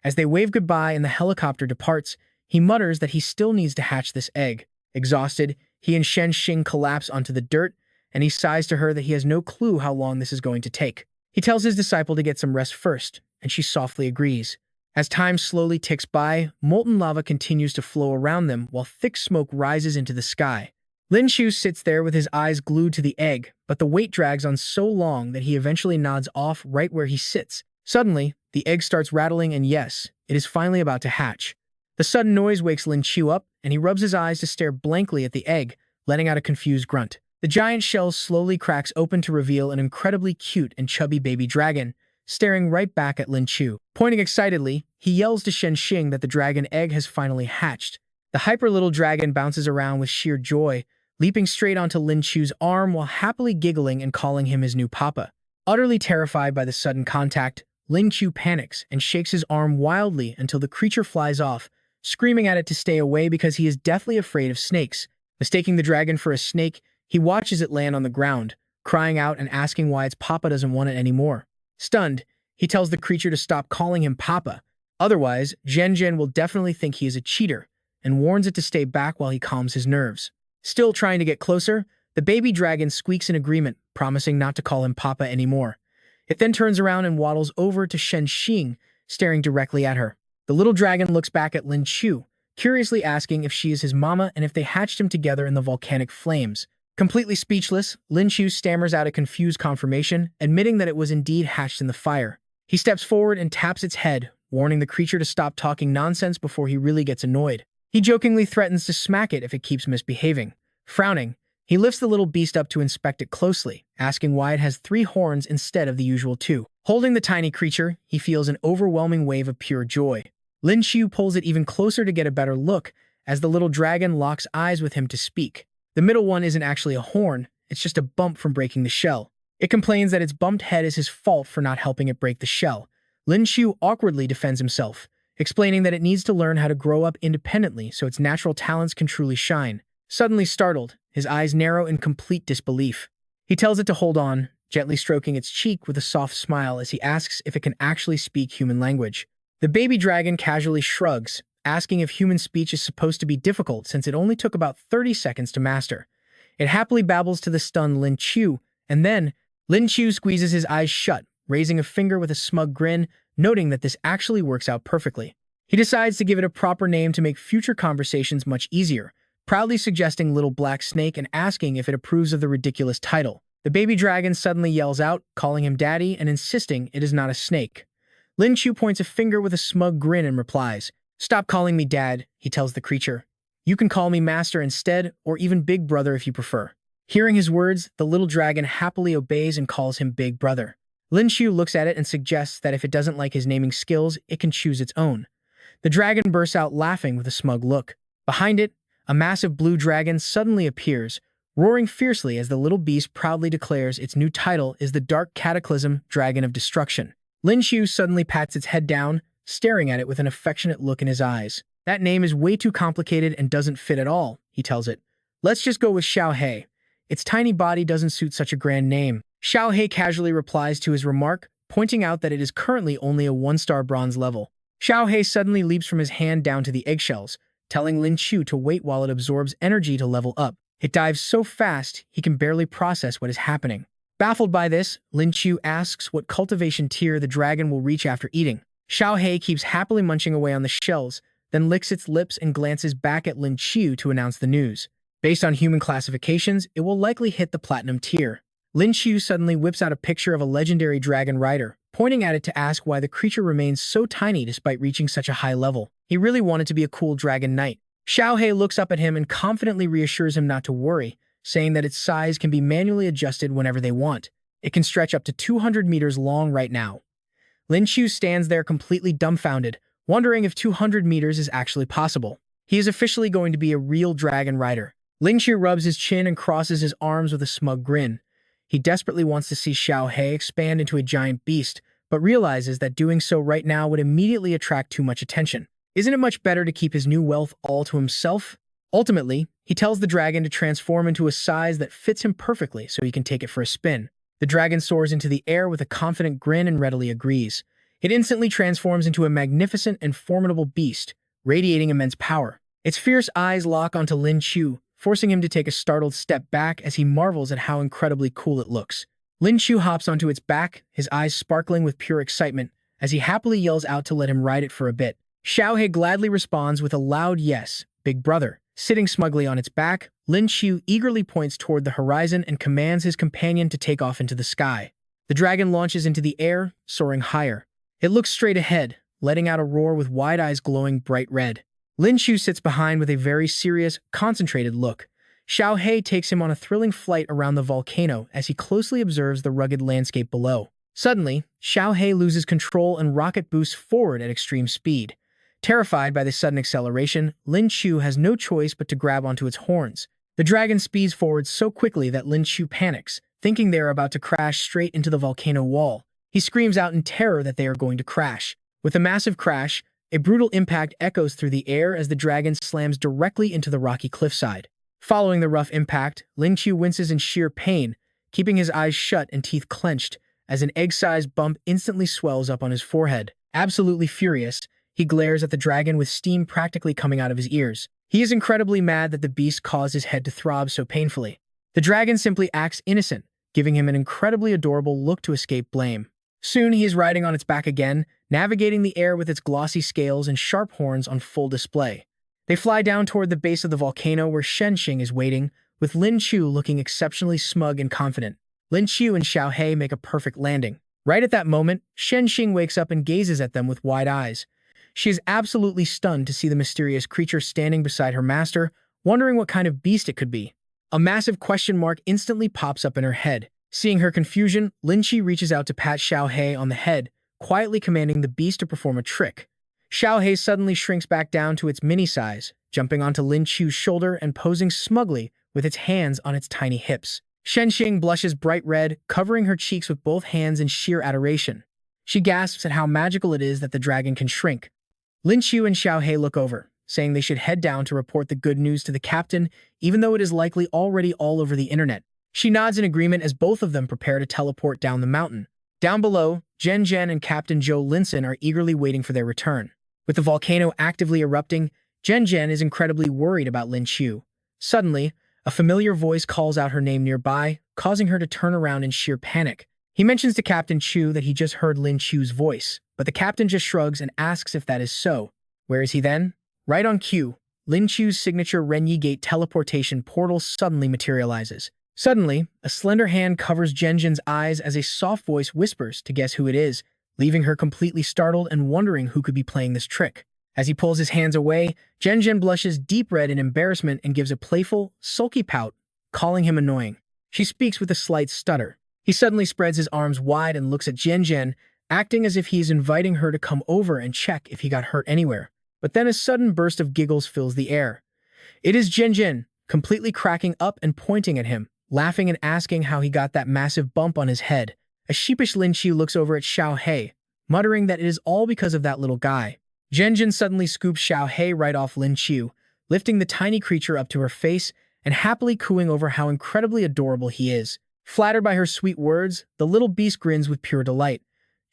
[SPEAKER 1] As they wave goodbye and the helicopter departs, he mutters that he still needs to hatch this egg. Exhausted, he and Shenxing collapse onto the dirt, and he sighs to her that he has no clue how long this is going to take. He tells his disciple to get some rest first, and she softly agrees. As time slowly ticks by, molten lava continues to flow around them while thick smoke rises into the sky. Lin Qiu sits there with his eyes glued to the egg, but the wait drags on so long that he eventually nods off right where he sits. Suddenly, the egg starts rattling and yes, it is finally about to hatch. The sudden noise wakes Lin Qiu up, and he rubs his eyes to stare blankly at the egg, letting out a confused grunt. The giant shell slowly cracks open to reveal an incredibly cute and chubby baby dragon, staring right back at Lin Qiu. Pointing excitedly, he yells to Shen Xing that the dragon egg has finally hatched. The hyper little dragon bounces around with sheer joy, leaping straight onto Lin Qiu's arm while happily giggling and calling him his new papa. Utterly terrified by the sudden contact, Lin Qiu panics and shakes his arm wildly until the creature flies off, screaming at it to stay away because he is deathly afraid of snakes. Mistaking the dragon for a snake, he watches it land on the ground, crying out and asking why its papa doesn't want it anymore. Stunned, he tells the creature to stop calling him papa. Otherwise, Zhen Zhen will definitely think he is a cheater, and warns it to stay back while he calms his nerves. Still trying to get closer, the baby dragon squeaks in agreement, promising not to call him papa anymore. It then turns around and waddles over to Shen Xing, staring directly at her. The little dragon looks back at Lin Qiu, curiously asking if she is his mama and if they hatched him together in the volcanic flames. Completely speechless, Lin Qiu stammers out a confused confirmation, admitting that it was indeed hatched in the fire. He steps forward and taps its head, warning the creature to stop talking nonsense before he really gets annoyed. He jokingly threatens to smack it if it keeps misbehaving. Frowning, he lifts the little beast up to inspect it closely, asking why it has 3 horns instead of the usual 2. Holding the tiny creature, he feels an overwhelming wave of pure joy. Lin Qiu pulls it even closer to get a better look, as the little dragon locks eyes with him to speak. The middle one isn't actually a horn, it's just a bump from breaking the shell. It complains that its bumped head is his fault for not helping it break the shell. Lin Qiu awkwardly defends himself, explaining that it needs to learn how to grow up independently so its natural talents can truly shine. Suddenly startled, his eyes narrow in complete disbelief. He tells it to hold on, gently stroking its cheek with a soft smile as he asks if it can actually speak human language. The baby dragon casually shrugs, asking if human speech is supposed to be difficult since it only took about 30 seconds to master. It happily babbles to the stunned Lin Qiu, and then Lin Qiu squeezes his eyes shut, raising a finger with a smug grin, noting that this actually works out perfectly. He decides to give it a proper name to make future conversations much easier, proudly suggesting Little Black Snake and asking if it approves of the ridiculous title. The baby dragon suddenly yells out, calling him daddy and insisting it is not a snake. Lin Qiu points a finger with a smug grin and replies, "Stop calling me dad," he tells the creature. "You can call me master instead, or even big brother if you prefer." Hearing his words, the little dragon happily obeys and calls him big brother. Lin Qiu looks at it and suggests that if it doesn't like his naming skills, it can choose its own. The dragon bursts out laughing with a smug look. Behind it, a massive blue dragon suddenly appears, roaring fiercely as the little beast proudly declares its new title is the Dark Cataclysm Dragon of Destruction. Lin Qiu suddenly pats its head down, staring at it with an affectionate look in his eyes. "That name is way too complicated and doesn't fit at all," he tells it. "Let's just go with Xiao He. Its tiny body doesn't suit such a grand name." Xiao He casually replies to his remark, pointing out that it is currently only a 1-star bronze level. Xiao He suddenly leaps from his hand down to the eggshells, telling Lin Qiu to wait while it absorbs energy to level up. It dives so fast, he can barely process what is happening. Baffled by this, Lin Qiu asks what cultivation tier the dragon will reach after eating. Xiao He keeps happily munching away on the shells, then licks its lips and glances back at Lin Qiu to announce the news. Based on human classifications, it will likely hit the platinum tier. Lin Qiu suddenly whips out a picture of a legendary dragon rider, pointing at it to ask why the creature remains so tiny despite reaching such a high level. He really wanted to be a cool dragon knight. Xiao He looks up at him and confidently reassures him not to worry, saying that its size can be manually adjusted whenever they want. It can stretch up to 200 meters long right now. Lin Qiu stands there completely dumbfounded, wondering if 200 meters is actually possible. He is officially going to be a real dragon rider. Lin Qiu rubs his chin and crosses his arms with a smug grin. He desperately wants to see Xiao He expand into a giant beast, but realizes that doing so right now would immediately attract too much attention. Isn't it much better to keep his new wealth all to himself? Ultimately, he tells the dragon to transform into a size that fits him perfectly so he can take it for a spin. The dragon soars into the air with a confident grin and readily agrees. It instantly transforms into a magnificent and formidable beast, radiating immense power. Its fierce eyes lock onto Lin Qiu, forcing him to take a startled step back as he marvels at how incredibly cool it looks. Lin Qiu hops onto its back, his eyes sparkling with pure excitement, as he happily yells out to let him ride it for a bit. Xiao He gladly responds with a loud yes, big brother. Sitting smugly on its back, Lin Qiu eagerly points toward the horizon and commands his companion to take off into the sky. The dragon launches into the air, soaring higher. It looks straight ahead, letting out a roar with wide eyes glowing bright red. Lin Qiu sits behind with a very serious, concentrated look. Xiao He takes him on a thrilling flight around the volcano as he closely observes the rugged landscape below. Suddenly, Xiao He loses control and rocket boosts forward at extreme speed. Terrified by this sudden acceleration, Lin Qiu has no choice but to grab onto its horns. The dragon speeds forward so quickly that Lin Qiu panics, thinking they are about to crash straight into the volcano wall. He screams out in terror that they are going to crash. With a massive crash, a brutal impact echoes through the air as the dragon slams directly into the rocky cliffside. Following the rough impact, Lin Qiu winces in sheer pain, keeping his eyes shut and teeth clenched, as an egg-sized bump instantly swells up on his forehead. Absolutely furious, he glares at the dragon with steam practically coming out of his ears. He is incredibly mad that the beast caused his head to throb so painfully. The dragon simply acts innocent, giving him an incredibly adorable look to escape blame. Soon he is riding on its back again, navigating the air with its glossy scales and sharp horns on full display. They fly down toward the base of the volcano where Shenxing is waiting, with Lin Qiu looking exceptionally smug and confident. Lin Qiu and Xiao He make a perfect landing. Right at that moment, Shenxing wakes up and gazes at them with wide eyes. She is absolutely stunned to see the mysterious creature standing beside her master, wondering what kind of beast it could be. A massive question mark instantly pops up in her head. Seeing her confusion, Lin Qiu reaches out to pat Xiao He on the head, quietly commanding the beast to perform a trick. Xiao He suddenly shrinks back down to its mini size, jumping onto Lin Qiu's shoulder and posing smugly with its hands on its tiny hips. Shenxing blushes bright red, covering her cheeks with both hands in sheer adoration. She gasps at how magical it is that the dragon can shrink. Lin Qiu and Xiao He look over, saying they should head down to report the good news to the captain, even though it is likely already all over the internet. She nods in agreement as both of them prepare to teleport down the mountain. Down below, Zhen Zhen and Captain Zhou Linson are eagerly waiting for their return. With the volcano actively erupting, Zhen Zhen is incredibly worried about Lin Qiu. Suddenly, a familiar voice calls out her name nearby, causing her to turn around in sheer panic. He mentions to Captain Qiu that he just heard Lin Qiu's voice, but the captain just shrugs and asks if that is so. Where is he then? Right on cue, Lin Qiu's signature Renyi Gate teleportation portal suddenly materializes. Suddenly, a slender hand covers Zhen Zhen's eyes as a soft voice whispers to guess who it is, leaving her completely startled and wondering who could be playing this trick. As he pulls his hands away, Zhen Zhen blushes deep red in embarrassment and gives a playful, sulky pout, calling him annoying. She speaks with a slight stutter. He suddenly spreads his arms wide and looks at Zhen Zhen, acting as if he is inviting her to come over and check if he got hurt anywhere. But then a sudden burst of giggles fills the air. It is Zhen Zhen, completely cracking up and pointing at him, laughing and asking how he got that massive bump on his head. A sheepish Lin Qiu looks over at Xiao He, muttering that it is all because of that little guy. Zhen Zhen suddenly scoops Xiao He right off Lin Qiu, lifting the tiny creature up to her face and happily cooing over how incredibly adorable he is. Flattered by her sweet words, the little beast grins with pure delight.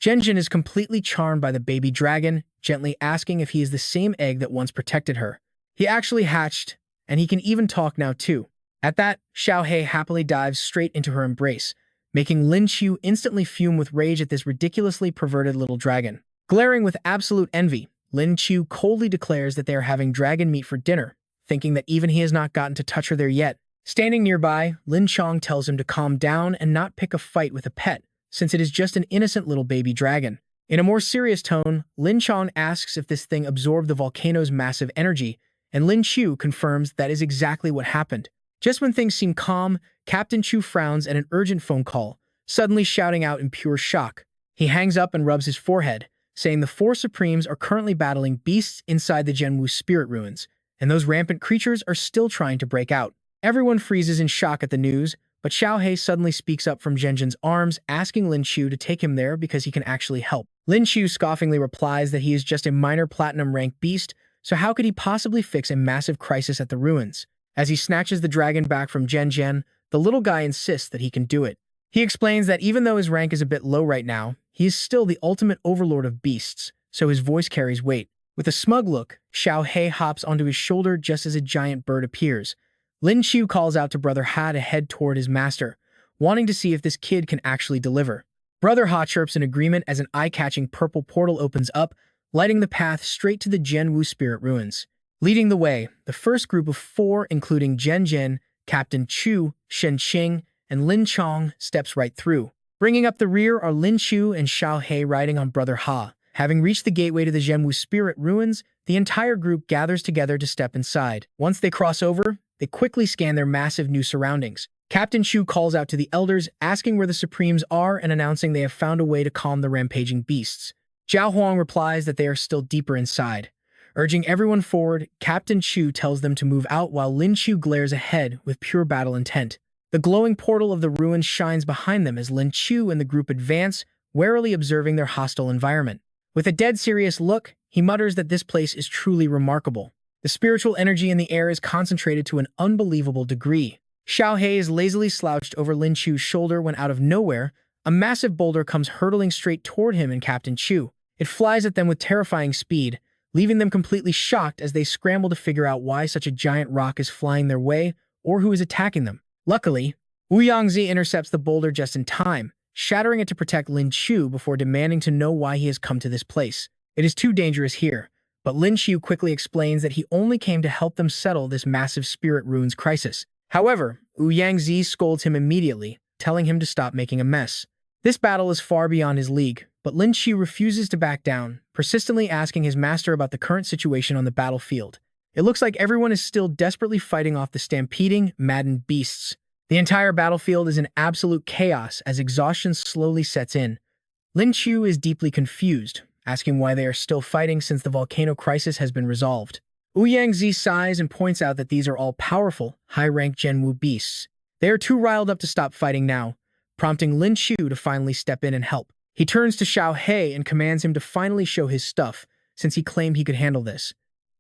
[SPEAKER 1] Zhen Zhen is completely charmed by the baby dragon, gently asking if he is the same egg that once protected her. He actually hatched, and he can even talk now too. At that, Xiao He happily dives straight into her embrace, making Lin Qiu instantly fume with rage at this ridiculously perverted little dragon. Glaring with absolute envy, Lin Qiu coldly declares that they are having dragon meat for dinner, thinking that even he has not gotten to touch her there yet. Standing nearby, Lin Chong tells him to calm down and not pick a fight with a pet, since it is just an innocent little baby dragon. In a more serious tone, Lin Chong asks if this thing absorbed the volcano's massive energy, and Lin Qiu confirms that is exactly what happened. Just when things seem calm, Captain Qiu frowns at an urgent phone call, suddenly shouting out in pure shock. He hangs up and rubs his forehead, saying the four Supremes are currently battling beasts inside the Zhenwu spirit ruins, and those rampant creatures are still trying to break out. Everyone freezes in shock at the news, but Xiao He suddenly speaks up from Zhen Zhen's arms, asking Lin Qiu to take him there because he can actually help. Lin Qiu scoffingly replies that he is just a minor platinum-rank beast, so how could he possibly fix a massive crisis at the ruins? As he snatches the dragon back from Zhen Zhen, the little guy insists that he can do it. He explains that even though his rank is a bit low right now, he is still the ultimate overlord of beasts, so his voice carries weight. With a smug look, Xiao He hops onto his shoulder just as a giant bird appears. Lin Qiu calls out to Brother Ha to head toward his master, wanting to see if this kid can actually deliver. Brother Ha chirps in agreement as an eye-catching purple portal opens up, lighting the path straight to the Zhenwu spirit ruins. Leading the way, the first group of 4, including Zhen Jin, Captain Chu, Shen Qing, and Lin Chong, steps right through. Bringing up the rear are Lin Qiu and Xiao He riding on Brother Ha. Having reached the gateway to the Zhenwu spirit ruins, the entire group gathers together to step inside. Once they cross over, they quickly scan their massive new surroundings. Captain Chu calls out to the elders, asking where the Supremes are and announcing they have found a way to calm the rampaging beasts. Zhao Huang replies that they are still deeper inside. Urging everyone forward, Captain Chu tells them to move out while Lin Qiu glares ahead with pure battle intent. The glowing portal of the ruins shines behind them as Lin Qiu and the group advance, warily observing their hostile environment. With a dead serious look, he mutters that this place is truly remarkable. The spiritual energy in the air is concentrated to an unbelievable degree. Xiao He is lazily slouched over Lin Qiu's shoulder when out of nowhere, a massive boulder comes hurtling straight toward him and Captain Chu. It flies at them with terrifying speed, leaving them completely shocked as they scramble to figure out why such a giant rock is flying their way or who is attacking them. Luckily, Wu Yangzi intercepts the boulder just in time, shattering it to protect Lin Qiu before demanding to know why he has come to this place. It is too dangerous here, but Lin Qiu quickly explains that he only came to help them settle this massive spirit ruins crisis. However, Wu Yangzi scolds him immediately, telling him to stop making a mess. This battle is far beyond his league, but Lin Qiu refuses to back down, persistently asking his master about the current situation on the battlefield. It looks like everyone is still desperately fighting off the stampeding, maddened beasts. The entire battlefield is in absolute chaos as exhaustion slowly sets in. Lin Qiu is deeply confused, asking why they are still fighting since the volcano crisis has been resolved. Wu Yangzi sighs and points out that these are all powerful, high-ranked Zhenwu beasts. They are too riled up to stop fighting now, prompting Lin Qiu to finally step in and help. He turns to Xiao He and commands him to finally show his stuff, since he claimed he could handle this.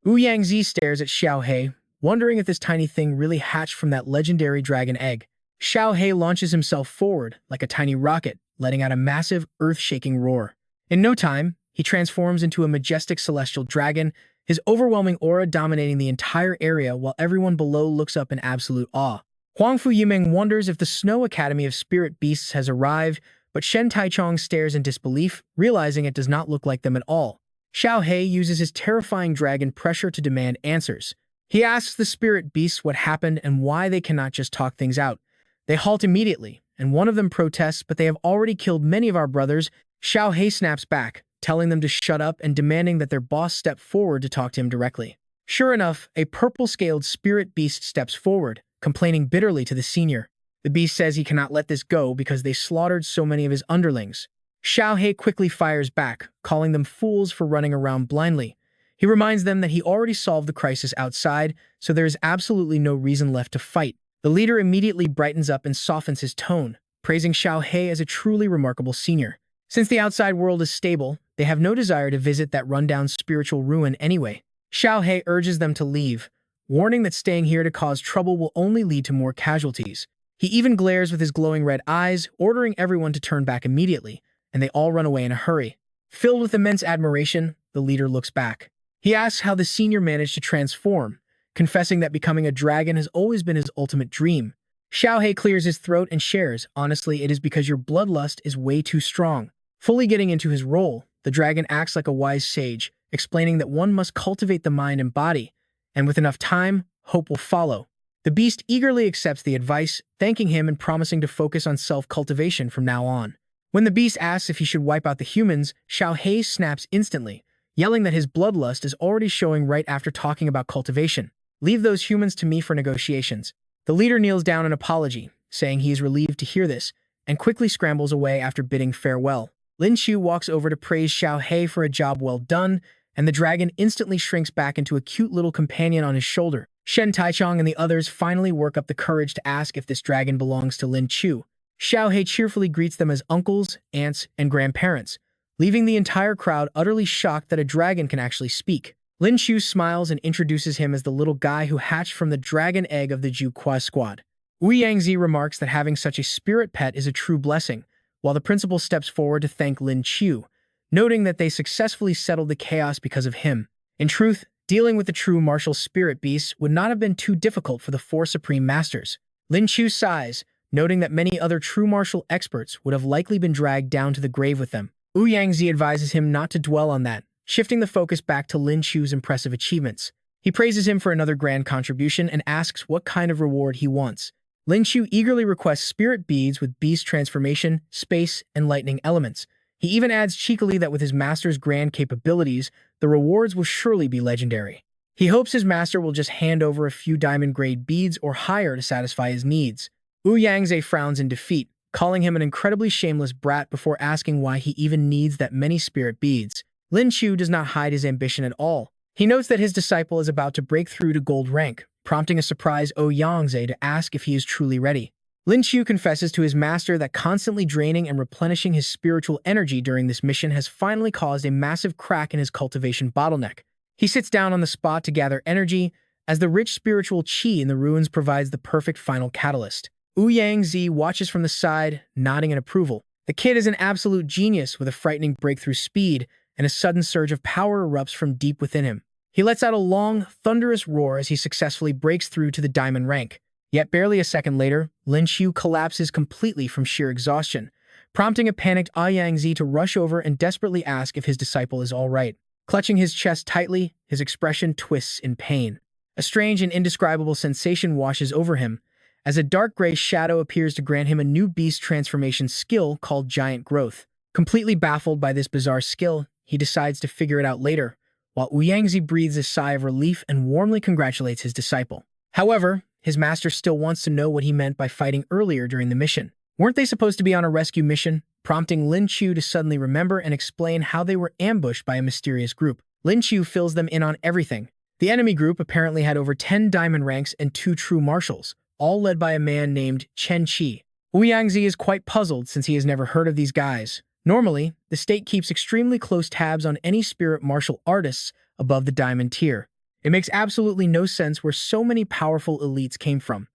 [SPEAKER 1] Wu Yangzi stares at Xiao He, wondering if this tiny thing really hatched from that legendary dragon egg. Xiao He launches himself forward like a tiny rocket, letting out a massive, earth-shaking roar. In no time, he transforms into a majestic celestial dragon, his overwhelming aura dominating the entire area while everyone below looks up in absolute awe. Huangfu Yimeng wonders if the Snow Academy of Spirit Beasts has arrived, but Shen Taichong stares in disbelief, realizing it does not look like them at all. Xiao He uses his terrifying dragon pressure to demand answers. He asks the spirit beasts what happened and why they cannot just talk things out. They halt immediately, and one of them protests, but they have already killed many of our brothers. Xiao He snaps back, telling them to shut up and demanding that their boss step forward to talk to him directly. Sure enough, a purple-scaled spirit beast steps forward, complaining bitterly to the senior. The beast says he cannot let this go because they slaughtered so many of his underlings. Xiao He quickly fires back, calling them fools for running around blindly. He reminds them that he already solved the crisis outside, so there is absolutely no reason left to fight. The leader immediately brightens up and softens his tone, praising Xiao He as a truly remarkable senior. Since the outside world is stable, they have no desire to visit that rundown spiritual ruin anyway. Xiao He urges them to leave, warning that staying here to cause trouble will only lead to more casualties. He even glares with his glowing red eyes, ordering everyone to turn back immediately, and they all run away in a hurry. Filled with immense admiration, the leader looks back. He asks how the senior managed to transform, confessing that becoming a dragon has always been his ultimate dream. Xiao He clears his throat and shares, honestly, it is because your bloodlust is way too strong. Fully getting into his role, the dragon acts like a wise sage, explaining that one must cultivate the mind and body, and with enough time, hope will follow. The beast eagerly accepts the advice, thanking him and promising to focus on self-cultivation from now on. When the beast asks if he should wipe out the humans, Xiao He snaps instantly, yelling that his bloodlust is already showing right after talking about cultivation. Leave those humans to me for negotiations. The leader kneels down in apology, saying he is relieved to hear this, and quickly scrambles away after bidding farewell. Lin Qiu walks over to praise Xiao He for a job well done, and the dragon instantly shrinks back into a cute little companion on his shoulder. Shen Taichong and the others finally work up the courage to ask if this dragon belongs to Lin Qiu. Xiao He cheerfully greets them as uncles, aunts, and grandparents, leaving the entire crowd utterly shocked that a dragon can actually speak. Lin Qiu smiles and introduces him as the little guy who hatched from the dragon egg of the Juqua squad. Wu Yangzi remarks that having such a spirit pet is a true blessing, while the principal steps forward to thank Lin Qiu, noting that they successfully settled the chaos because of him. In truth, dealing with the true martial spirit beasts would not have been too difficult for the 4 supreme masters. Lin Qiu sighs, noting that many other true martial experts would have likely been dragged down to the grave with them. Yangzi advises him not to dwell on that, shifting the focus back to Lin Qiu's impressive achievements. He praises him for another grand contribution and asks what kind of reward he wants. Lin Qiu eagerly requests spirit beads with beast transformation, space, and lightning elements. He even adds cheekily that with his master's grand capabilities, the rewards will surely be legendary. He hopes his master will just hand over a few diamond-grade beads or higher to satisfy his needs. Yangzi frowns in defeat, calling him an incredibly shameless brat before asking why he even needs that many spirit beads. Lin Qiu does not hide his ambition at all. He notes that his disciple is about to break through to gold rank, prompting a surprised Yangzi to ask if he is truly ready. Lin Qiu confesses to his master that constantly draining and replenishing his spiritual energy during this mission has finally caused a massive crack in his cultivation bottleneck. He sits down on the spot to gather energy, as the rich spiritual qi in the ruins provides the perfect final catalyst. Yangzi watches from the side, nodding in approval. The kid is an absolute genius with a frightening breakthrough speed, and a sudden surge of power erupts from deep within him. He lets out a long, thunderous roar as he successfully breaks through to the diamond rank. Yet barely a second later, Lin Qiu collapses completely from sheer exhaustion, prompting a panicked Yangzi to rush over and desperately ask if his disciple is all right. Clutching his chest tightly, his expression twists in pain. A strange and indescribable sensation washes over him, as a dark gray shadow appears to grant him a new beast transformation skill called Giant Growth. Completely baffled by this bizarre skill, he decides to figure it out later, while Yangzi breathes a sigh of relief and warmly congratulates his disciple. However, his master still wants to know what he meant by fighting earlier during the mission. Weren't they supposed to be on a rescue mission? Prompting Lin Qiu to suddenly remember and explain how they were ambushed by a mysterious group. Lin Qiu fills them in on everything. The enemy group apparently had over 10 diamond ranks and 2 true marshals, all led by a man named Chen Qi. Yangzi is quite puzzled since he has never heard of these guys. Normally, the state keeps extremely close tabs on any spirit martial artists above the diamond tier. It makes absolutely no sense where so many powerful elites came from.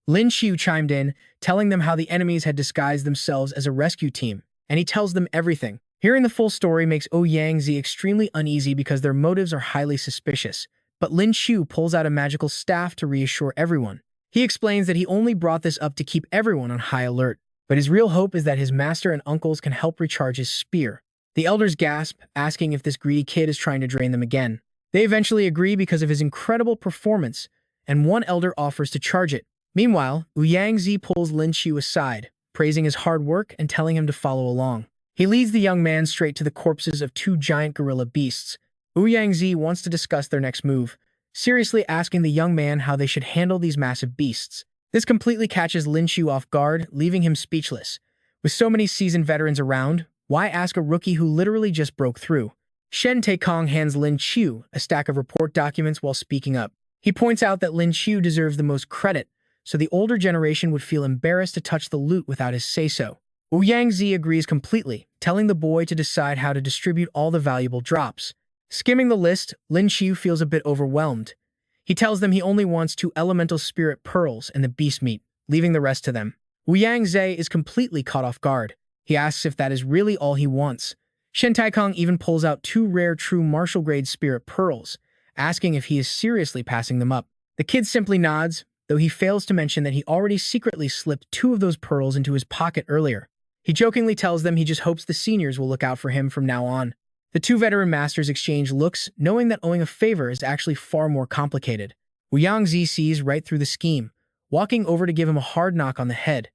[SPEAKER 1] Lin Qiu chimed in, telling them how the enemies had disguised themselves as a rescue team, and he tells them everything. Hearing the full story makes Yangzi extremely uneasy because their motives are highly suspicious, but Lin Qiu pulls out a magical staff to reassure everyone. He explains that he only brought this up to keep everyone on high alert, but his real hope is that his master and uncles can help recharge his spear. The elders gasp, asking if this greedy kid is trying to drain them again. They eventually agree because of his incredible performance, and one elder offers to charge it. Meanwhile, Yangzi pulls Lin Qiu aside, praising his hard work and telling him to follow along. He leads the young man straight to the corpses of 2 giant gorilla beasts. Yangzi wants to discuss their next move, seriously asking the young man how they should handle these massive beasts. This completely catches Lin Qiu off guard, leaving him speechless. With so many seasoned veterans around, why ask a rookie who literally just broke through? Shen Taikong hands Lin Qiu a stack of report documents while speaking up. He points out that Lin Qiu deserves the most credit, so the older generation would feel embarrassed to touch the loot without his say-so. Yangzi agrees completely, telling the boy to decide how to distribute all the valuable drops. Skimming the list, Lin Qiu feels a bit overwhelmed. He tells them he only wants 2 elemental spirit pearls and the beast meat, leaving the rest to them. Yangzi is completely caught off guard. He asks if that is really all he wants. Shen Taikong even pulls out 2 rare true martial-grade spirit pearls, asking if he is seriously passing them up. The kid simply nods, though he fails to mention that he already secretly slipped 2 of those pearls into his pocket earlier. He jokingly tells them he just hopes the seniors will look out for him from now on. The 2 veteran masters exchange looks, knowing that owing a favor is actually far more complicated. Yangzi sees right through the scheme, walking over to give him a hard knock on the head.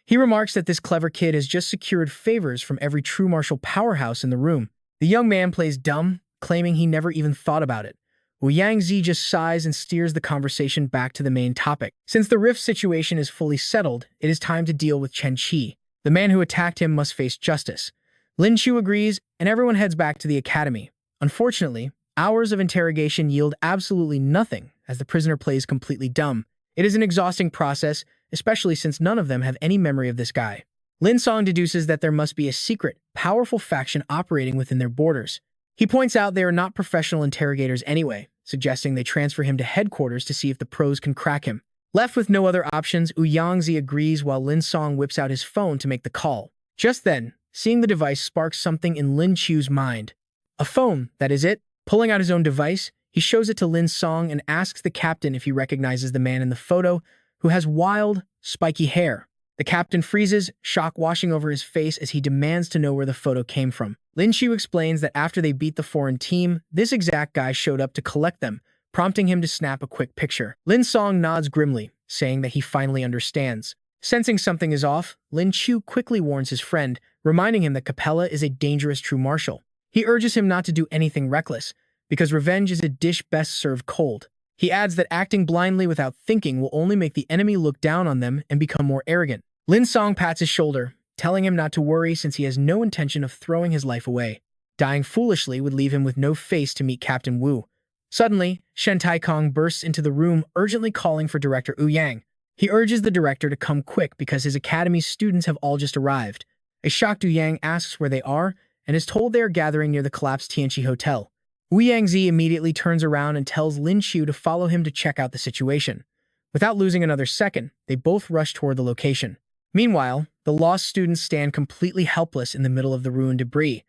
[SPEAKER 1] He remarks that this clever kid has just secured favors from every true martial powerhouse in the room. The young man plays dumb, claiming he never even thought about it. Yangzi just sighs and steers the conversation back to the main topic. Since the rift situation is fully settled, it is time to deal with Chen Qi. The man who attacked him must face justice. Lin Qiu agrees, and everyone heads back to the academy. Unfortunately, hours of interrogation yield absolutely nothing, as the prisoner plays completely dumb. It is an exhausting process, especially since none of them have any memory of this guy. Lin Song deduces that there must be a secret, powerful faction operating within their borders. He points out they are not professional interrogators anyway, suggesting they transfer him to headquarters to see if the pros can crack him. Left with no other options, Yangzi agrees while Lin Song whips out his phone to make the call. Just then, seeing the device sparks something in Lin Qiu's mind. A phone, that is it. Pulling out his own device, he shows it to Lin Song and asks the captain if he recognizes the man in the photo, who has wild, spiky hair. The captain freezes, shock washing over his face as he demands to know where the photo came from. Lin Qiu explains that after they beat the foreign team, this exact guy showed up to collect them, prompting him to snap a quick picture. Lin Song nods grimly, saying that he finally understands. Sensing something is off, Lin Qiu quickly warns his friend, reminding him that Capella is a dangerous true marshal. He urges him not to do anything reckless, because revenge is a dish best served cold. He adds that acting blindly without thinking will only make the enemy look down on them and become more arrogant. Lin Song pats his shoulder, telling him not to worry since he has no intention of throwing his life away. Dying foolishly would leave him with no face to meet Captain Wu. Suddenly, Shen Taikong bursts into the room, urgently calling for Director Wu Yang. He urges the director to come quick because his academy's students have all just arrived. A shocked Wu Yang asks where they are and is told they are gathering near the collapsed Tianqi Hotel. Wu Yangzi immediately turns around and tells Lin Qiu to follow him to check out the situation. Without losing another second, they both rush toward the location. Meanwhile, the lost students stand completely helpless in the middle of the ruined debris.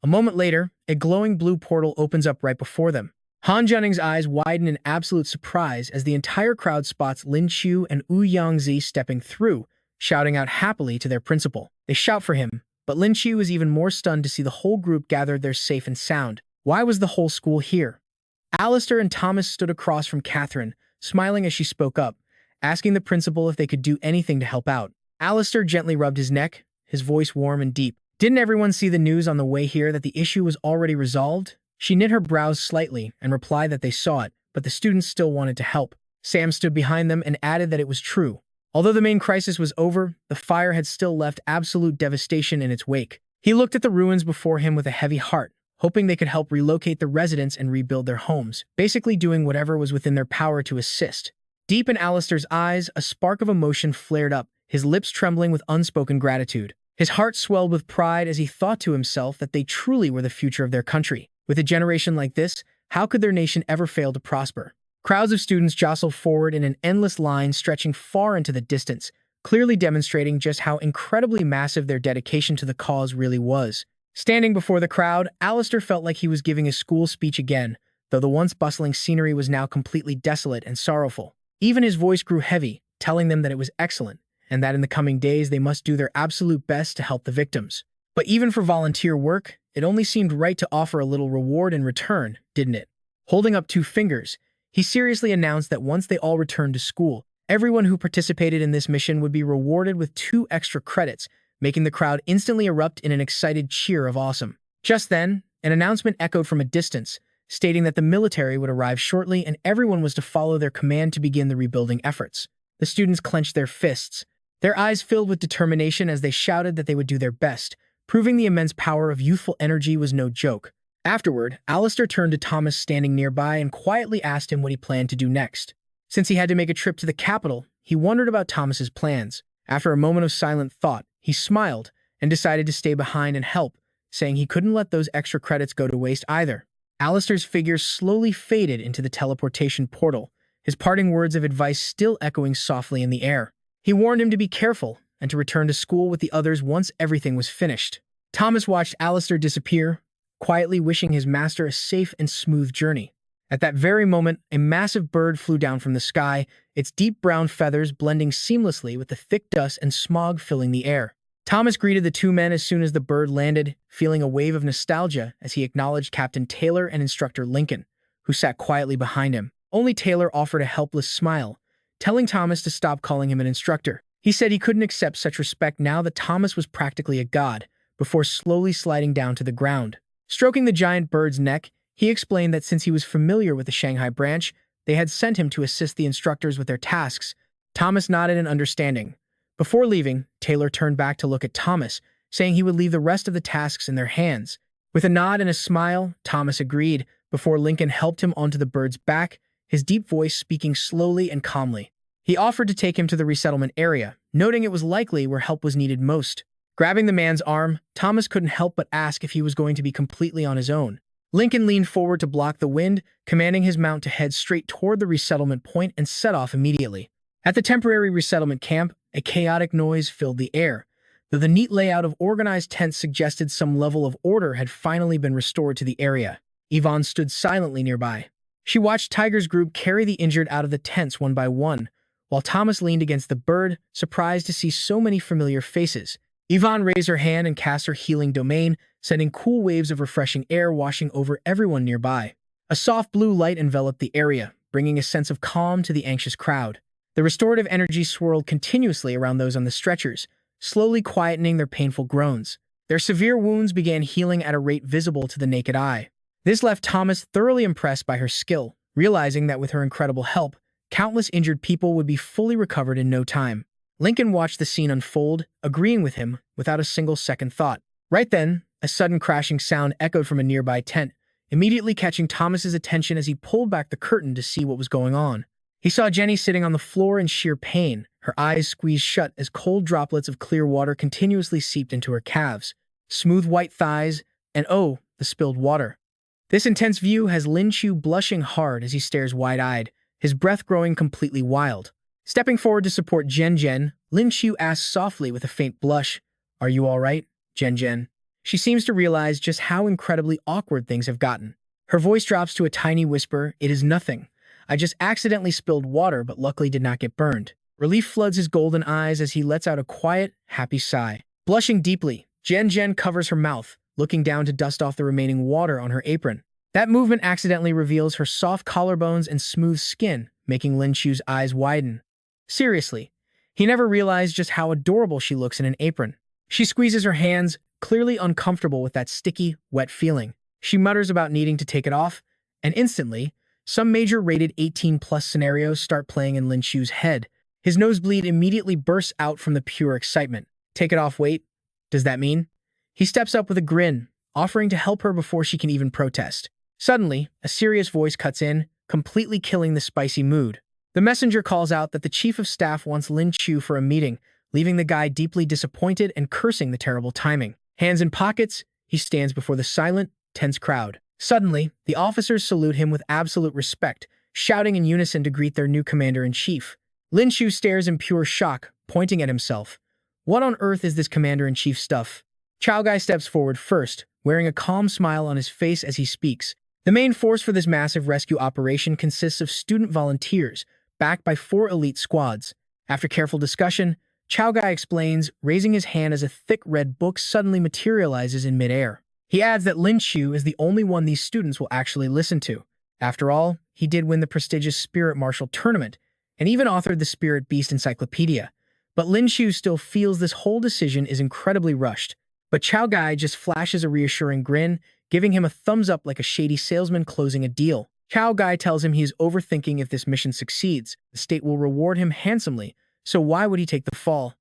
[SPEAKER 1] A moment later, a glowing blue portal opens up right before them. Han Jianning's eyes widen in absolute surprise as the entire crowd spots Lin Qiu and Wu Yangzi stepping through, shouting out happily to their principal. They shout for him, but Lin Qiu is even more stunned to see the whole group gathered there safe and sound. Why was the whole school here? Alistair and Thomas stood across from Catherine, smiling as she spoke up, asking the principal if they could do anything to help out. Alistair gently rubbed his neck, his voice warm and deep. Didn't everyone see the news on the way here that the issue was already resolved? She knit her brows slightly and replied that they saw it, but the students still wanted to help. Sam stood behind them and added that it was true. Although the main crisis was over, the fire had still left absolute devastation in its wake. He looked at the ruins before him with a heavy heart, hoping they could help relocate the residents and rebuild their homes, basically doing whatever was within their power to assist. Deep in Alistair's eyes, a spark of emotion flared up, his lips trembling with unspoken gratitude. His heart swelled with pride as he thought to himself that they truly were the future of their country. With a generation like this, how could their nation ever fail to prosper? Crowds of students jostled forward in an endless line stretching far into the distance, clearly demonstrating just how incredibly massive their dedication to the cause really was. Standing before the crowd, Alistair felt like he was giving a school speech again, though the once bustling scenery was now completely desolate and sorrowful. Even his voice grew heavy, telling them that it was excellent, and that in the coming days they must do their absolute best to help the victims. But even for volunteer work, it only seemed right to offer a little reward in return, didn't it? Holding up 2 fingers, he seriously announced that once they all returned to school, everyone who participated in this mission would be rewarded with 2 extra credits, making the crowd instantly erupt in an excited cheer of awesome. Just then, an announcement echoed from a distance, stating that the military would arrive shortly and everyone was to follow their command to begin the rebuilding efforts. The students clenched their fists, their eyes filled with determination as they shouted that they would do their best, proving the immense power of youthful energy was no joke. Afterward, Alistair turned to Thomas standing nearby and quietly asked him what he planned to do next. Since he had to make a trip to the capital, he wondered about Thomas's plans. After a moment of silent thought, he smiled and decided to stay behind and help, saying he couldn't let those extra credits go to waste either. Alistair's figure slowly faded into the teleportation portal, his parting words of advice still echoing softly in the air. He warned him to be careful and to return to school with the others once everything was finished. Thomas watched Alistair disappear, quietly wishing his master a safe and smooth journey. At that very moment, a massive bird flew down from the sky, its deep brown feathers blending seamlessly with the thick dust and smog filling the air. Thomas greeted the 2 men as soon as the bird landed, feeling a wave of nostalgia as he acknowledged Captain Taylor and Instructor Lincoln, who sat quietly behind him. Only Taylor offered a helpless smile, telling Thomas to stop calling him an instructor. He said he couldn't accept such respect now that Thomas was practically a god, before slowly sliding down to the ground. Stroking the giant bird's neck, he explained that since he was familiar with the Shanghai branch, they had sent him to assist the instructors with their tasks. Thomas nodded in understanding. Before leaving, Taylor turned back to look at Thomas, saying he would leave the rest of the tasks in their hands. With a nod and a smile, Thomas agreed, before Lincoln helped him onto the bird's back, his deep voice speaking slowly and calmly. He offered to take him to the resettlement area, noting it was likely where help was needed most. Grabbing the man's arm, Thomas couldn't help but ask if he was going to be completely on his own. Lincoln leaned forward to block the wind, commanding his mount to head straight toward the resettlement point and set off immediately. At the temporary resettlement camp, a chaotic noise filled the air, though the neat layout of organized tents suggested some level of order had finally been restored to the area. Yvonne stood silently nearby. She watched Tiger's group carry the injured out of the tents one by one, while Thomas leaned against the bird, surprised to see so many familiar faces. Yvonne raised her hand and cast her healing domain, sending cool waves of refreshing air washing over everyone nearby. A soft blue light enveloped the area, bringing a sense of calm to the anxious crowd. The restorative energy swirled continuously around those on the stretchers, slowly quietening their painful groans. Their severe wounds began healing at a rate visible to the naked eye. This left Thomas thoroughly impressed by her skill, realizing that with her incredible help, countless injured people would be fully recovered in no time. Lincoln watched the scene unfold, agreeing with him without a single second thought. Right then, a sudden crashing sound echoed from a nearby tent, immediately catching Thomas's attention as he pulled back the curtain to see what was going on. He saw Jenny sitting on the floor in sheer pain, her eyes squeezed shut as cold droplets of clear water continuously seeped into her calves, smooth white thighs, and oh, the spilled water. This intense view has Lin Qiu blushing hard as he stares wide-eyed, his breath growing completely wild. Stepping forward to support Jen, Lin Qiu asks softly with a faint blush, "Are you all right, Jen?" She seems to realize just how incredibly awkward things have gotten. Her voice drops to a tiny whisper, "It is nothing. I just accidentally spilled water but luckily did not get burned." Relief floods his golden eyes as he lets out a quiet, happy sigh. Blushing deeply, Jen covers her mouth, looking down to dust off the remaining water on her apron. That movement accidentally reveals her soft collarbones and smooth skin, making Lin Qiu's eyes widen. Seriously, he never realized just how adorable she looks in an apron. She squeezes her hands, clearly uncomfortable with that sticky, wet feeling. She mutters about needing to take it off, and instantly, some major rated 18+ scenarios start playing in Lin Qiu's head. His nosebleed immediately bursts out from the pure excitement. "Take it off, wait. Does that mean?" He steps up with a grin, offering to help her before she can even protest. Suddenly, a serious voice cuts in, completely killing the spicy mood. The messenger calls out that the chief of staff wants Lin Qiu for a meeting, leaving the guy deeply disappointed and cursing the terrible timing. Hands in pockets, he stands before the silent, tense crowd. Suddenly, the officers salute him with absolute respect, shouting in unison to greet their new commander-in-chief. Lin Qiu stares in pure shock, pointing at himself. What on earth is this commander-in-chief stuff? Chao Gai steps forward first, wearing a calm smile on his face as he speaks. The main force for this massive rescue operation consists of student volunteers, backed by 4 elite squads. After careful discussion, Chao Gai explains, raising his hand as a thick red book suddenly materializes in midair. He adds that Lin Qiu is the only one these students will actually listen to. After all, he did win the prestigious Spirit Martial Tournament, and even authored the Spirit Beast Encyclopedia. But Lin Qiu still feels this whole decision is incredibly rushed. But Chao Gai just flashes a reassuring grin, giving him a thumbs up like a shady salesman closing a deal. Chao Gai tells him he is overthinking if this mission succeeds. The state will reward him handsomely, so why would he take the fall?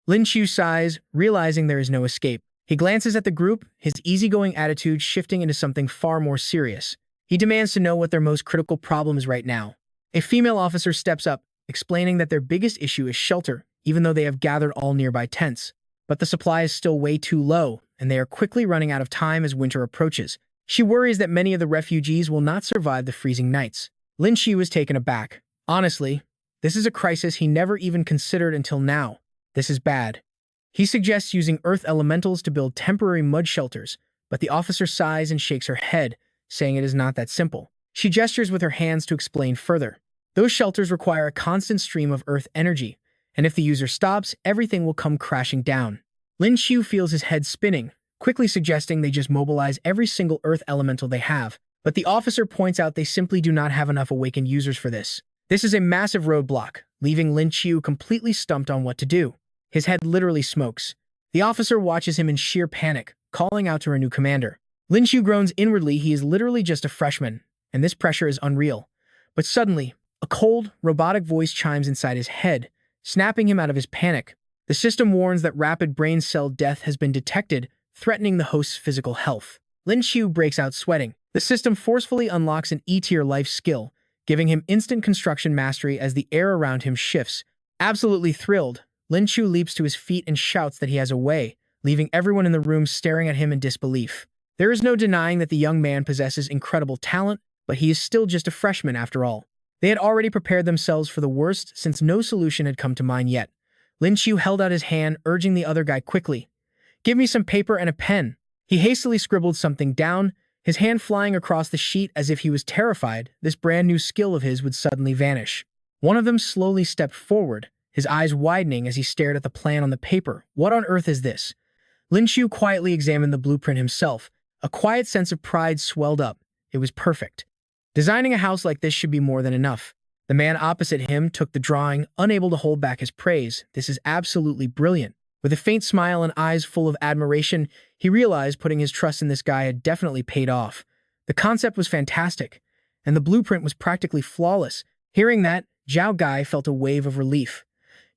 [SPEAKER 1] Lin Qiu sighs, realizing there is no escape. He glances at the group, his easygoing attitude shifting into something far more serious. He demands to know what their most critical problem is right now. A female officer steps up, explaining that their biggest issue is shelter, even though they have gathered all nearby tents. But the supply is still way too low, and they are quickly running out of time as winter approaches. She worries that many of the refugees will not survive the freezing nights. Lin Qiu is taken aback. Honestly, this is a crisis he never even considered until now. This is bad. He suggests using earth elementals to build temporary mud shelters, but the officer sighs and shakes her head, saying it is not that simple. She gestures with her hands to explain further. Those shelters require a constant stream of earth energy, and if the user stops, everything will come crashing down. Lin Qiu feels his head spinning, quickly suggesting they just mobilize every single earth elemental they have, but the officer points out they simply do not have enough awakened users for this. This is a massive roadblock, leaving Lin Qiu completely stumped on what to do. His head literally smokes. The officer watches him in sheer panic, calling out to her new commander. Lin Qiu groans inwardly. He is literally just a freshman, and this pressure is unreal. But suddenly, a cold, robotic voice chimes inside his head, snapping him out of his panic. The system warns that rapid brain cell death has been detected, threatening the host's physical health. Lin Qiu breaks out sweating. The system forcefully unlocks an E-tier life skill, giving him instant construction mastery as the air around him shifts. Absolutely thrilled, Lin Qiu leaps to his feet and shouts that he has a way, leaving everyone in the room staring at him in disbelief. There is no denying that the young man possesses incredible talent, but he is still just a freshman after all. They had already prepared themselves for the worst since no solution had come to mind yet. Lin Qiu held out his hand, urging the other guy quickly. "Give me some paper and a pen." He hastily scribbled something down, his hand flying across the sheet as if he was terrified this brand new skill of his would suddenly vanish. One of them slowly stepped forward, his eyes widening as he stared at the plan on the paper. What on earth is this? Lin Qiu quietly examined the blueprint himself. A quiet sense of pride swelled up. It was perfect. Designing a house like this should be more than enough. The man opposite him took the drawing, unable to hold back his praise. This is absolutely brilliant. With a faint smile and eyes full of admiration, he realized putting his trust in this guy had definitely paid off. The concept was fantastic, and the blueprint was practically flawless. Hearing that, Zhao Gai felt a wave of relief.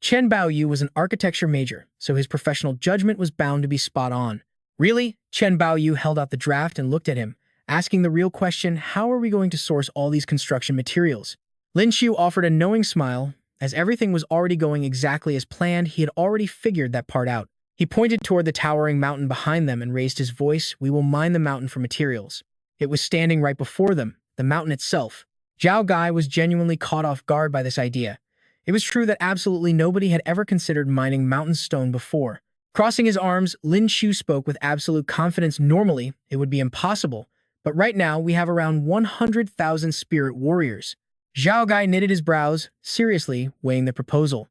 [SPEAKER 1] Chen Baoyu was an architecture major, so his professional judgment was bound to be spot on. Really? Chen Baoyu held out the draft and looked at him, asking the real question, how are we going to source all these construction materials? Lin Qiu offered a knowing smile. As everything was already going exactly as planned, he had already figured that part out. He pointed toward the towering mountain behind them and raised his voice, "We will mine the mountain for materials." It was standing right before them, the mountain itself. Zhao Gai was genuinely caught off guard by this idea. It was true that absolutely nobody had ever considered mining mountain stone before. Crossing his arms, Lin Qiu spoke with absolute confidence. Normally, it would be impossible, but right now we have around 100,000 spirit warriors. Zhao Gai knitted his brows, seriously weighing the proposal.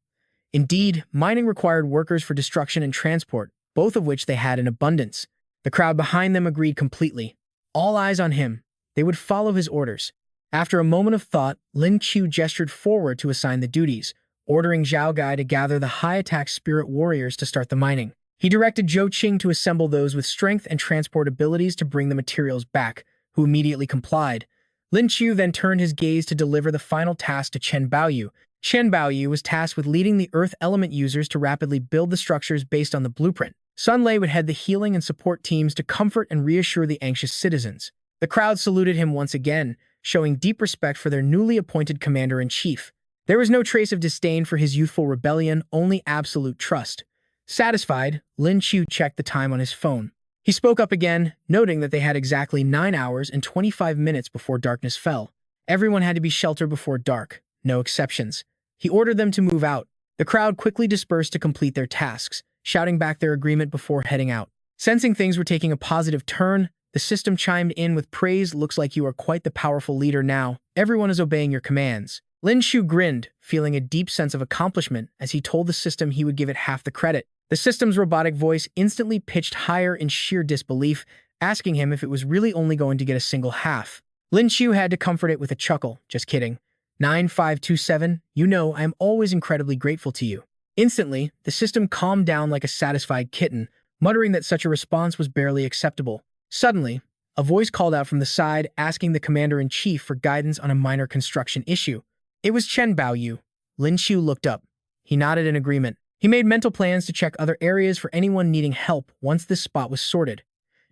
[SPEAKER 1] Indeed, mining required workers for destruction and transport, both of which they had in abundance. The crowd behind them agreed completely. All eyes on him. They would follow his orders. After a moment of thought, Lin Qiu gestured forward to assign the duties, ordering Zhao Gai to gather the high-attack spirit warriors to start the mining. He directed Zhou Qing to assemble those with strength and transport abilities to bring the materials back, who immediately complied. Lin Qiu then turned his gaze to deliver the final task to Chen Baoyu. Chen Baoyu was tasked with leading the earth element users to rapidly build the structures based on the blueprint. Sun Lei would head the healing and support teams to comfort and reassure the anxious citizens. The crowd saluted him once again, showing deep respect for their newly appointed commander-in-chief. There was no trace of disdain for his youthful rebellion, only absolute trust. Satisfied, Lin Qiu checked the time on his phone. He spoke up again, noting that they had exactly 9 hours and 25 minutes before darkness fell. Everyone had to be sheltered before dark, no exceptions. He ordered them to move out. The crowd quickly dispersed to complete their tasks, shouting back their agreement before heading out. Sensing things were taking a positive turn, the system chimed in with praise. "Looks like you are quite the powerful leader now. Everyone is obeying your commands." Lin Qiu grinned, feeling a deep sense of accomplishment as he told the system he would give it half the credit. The system's robotic voice instantly pitched higher in sheer disbelief, asking him if it was really only going to get a single half. Lin Qiu had to comfort it with a chuckle. "Just kidding. 9527, you know I am always incredibly grateful to you." Instantly, the system calmed down like a satisfied kitten, muttering that such a response was barely acceptable. Suddenly, a voice called out from the side, asking the commander-in-chief for guidance on a minor construction issue. It was Chen Baoyu. Lin Qiu looked up. He nodded in agreement. He made mental plans to check other areas for anyone needing help once this spot was sorted.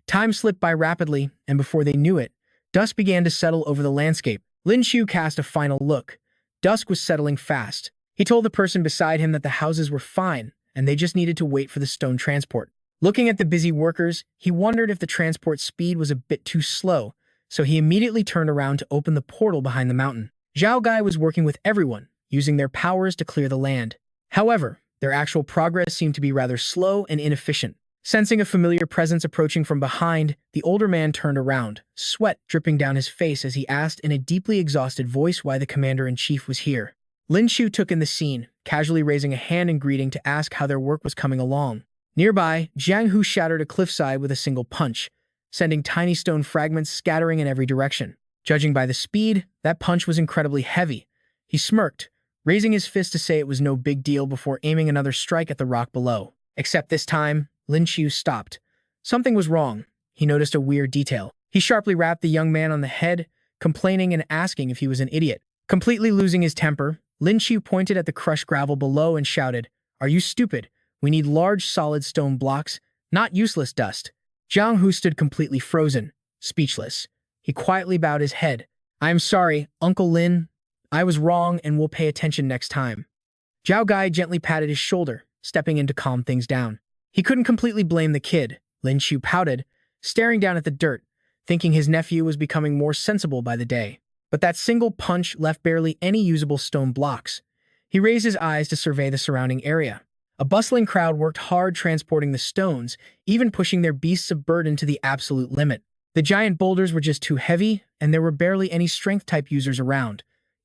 [SPEAKER 1] Time slipped by rapidly, and before they knew it, dusk began to settle over the landscape. Lin Qiu cast a final look. Dusk was settling fast. He told the person beside him that the houses were fine, and they just needed to wait for the stone transport. Looking at the busy workers, he wondered if the transport speed was a bit too slow, so he immediately turned around to open the portal behind the mountain. Zhao Gai was working with everyone, using their powers to clear the land. However, their actual progress seemed to be rather slow and inefficient. Sensing a familiar presence approaching from behind, the older man turned around, sweat dripping down his face as he asked in a deeply exhausted voice why the commander-in-chief was here. Lin Qiu took in the scene, casually raising a hand in greeting to ask how their work was coming along. Nearby, Jiang Hu shattered a cliffside with a single punch, sending tiny stone fragments scattering in every direction. Judging by the speed, that punch was incredibly heavy. He smirked, raising his fist to say it was no big deal before aiming another strike at the rock below. Except this time, Lin Qiu stopped. Something was wrong. He noticed a weird detail. He sharply rapped the young man on the head, complaining and asking if he was an idiot. Completely losing his temper, Lin Qiu pointed at the crushed gravel below and shouted, "Are you stupid? We need large solid stone blocks, not useless dust." Jiang Hu stood completely frozen, speechless. He quietly bowed his head. "I am sorry, Uncle Lin. I was wrong and will pay attention next time." Zhao Gai gently patted his shoulder, stepping in to calm things down. He couldn't completely blame the kid. Lin Qiu pouted, staring down at the dirt, thinking his nephew was becoming more sensible by the day. But that single punch left barely any usable stone blocks. He raised his eyes to survey the surrounding area. A bustling crowd worked hard transporting the stones, even pushing their beasts of burden to the absolute limit. The giant boulders were just too heavy, and there were barely any strength-type users around.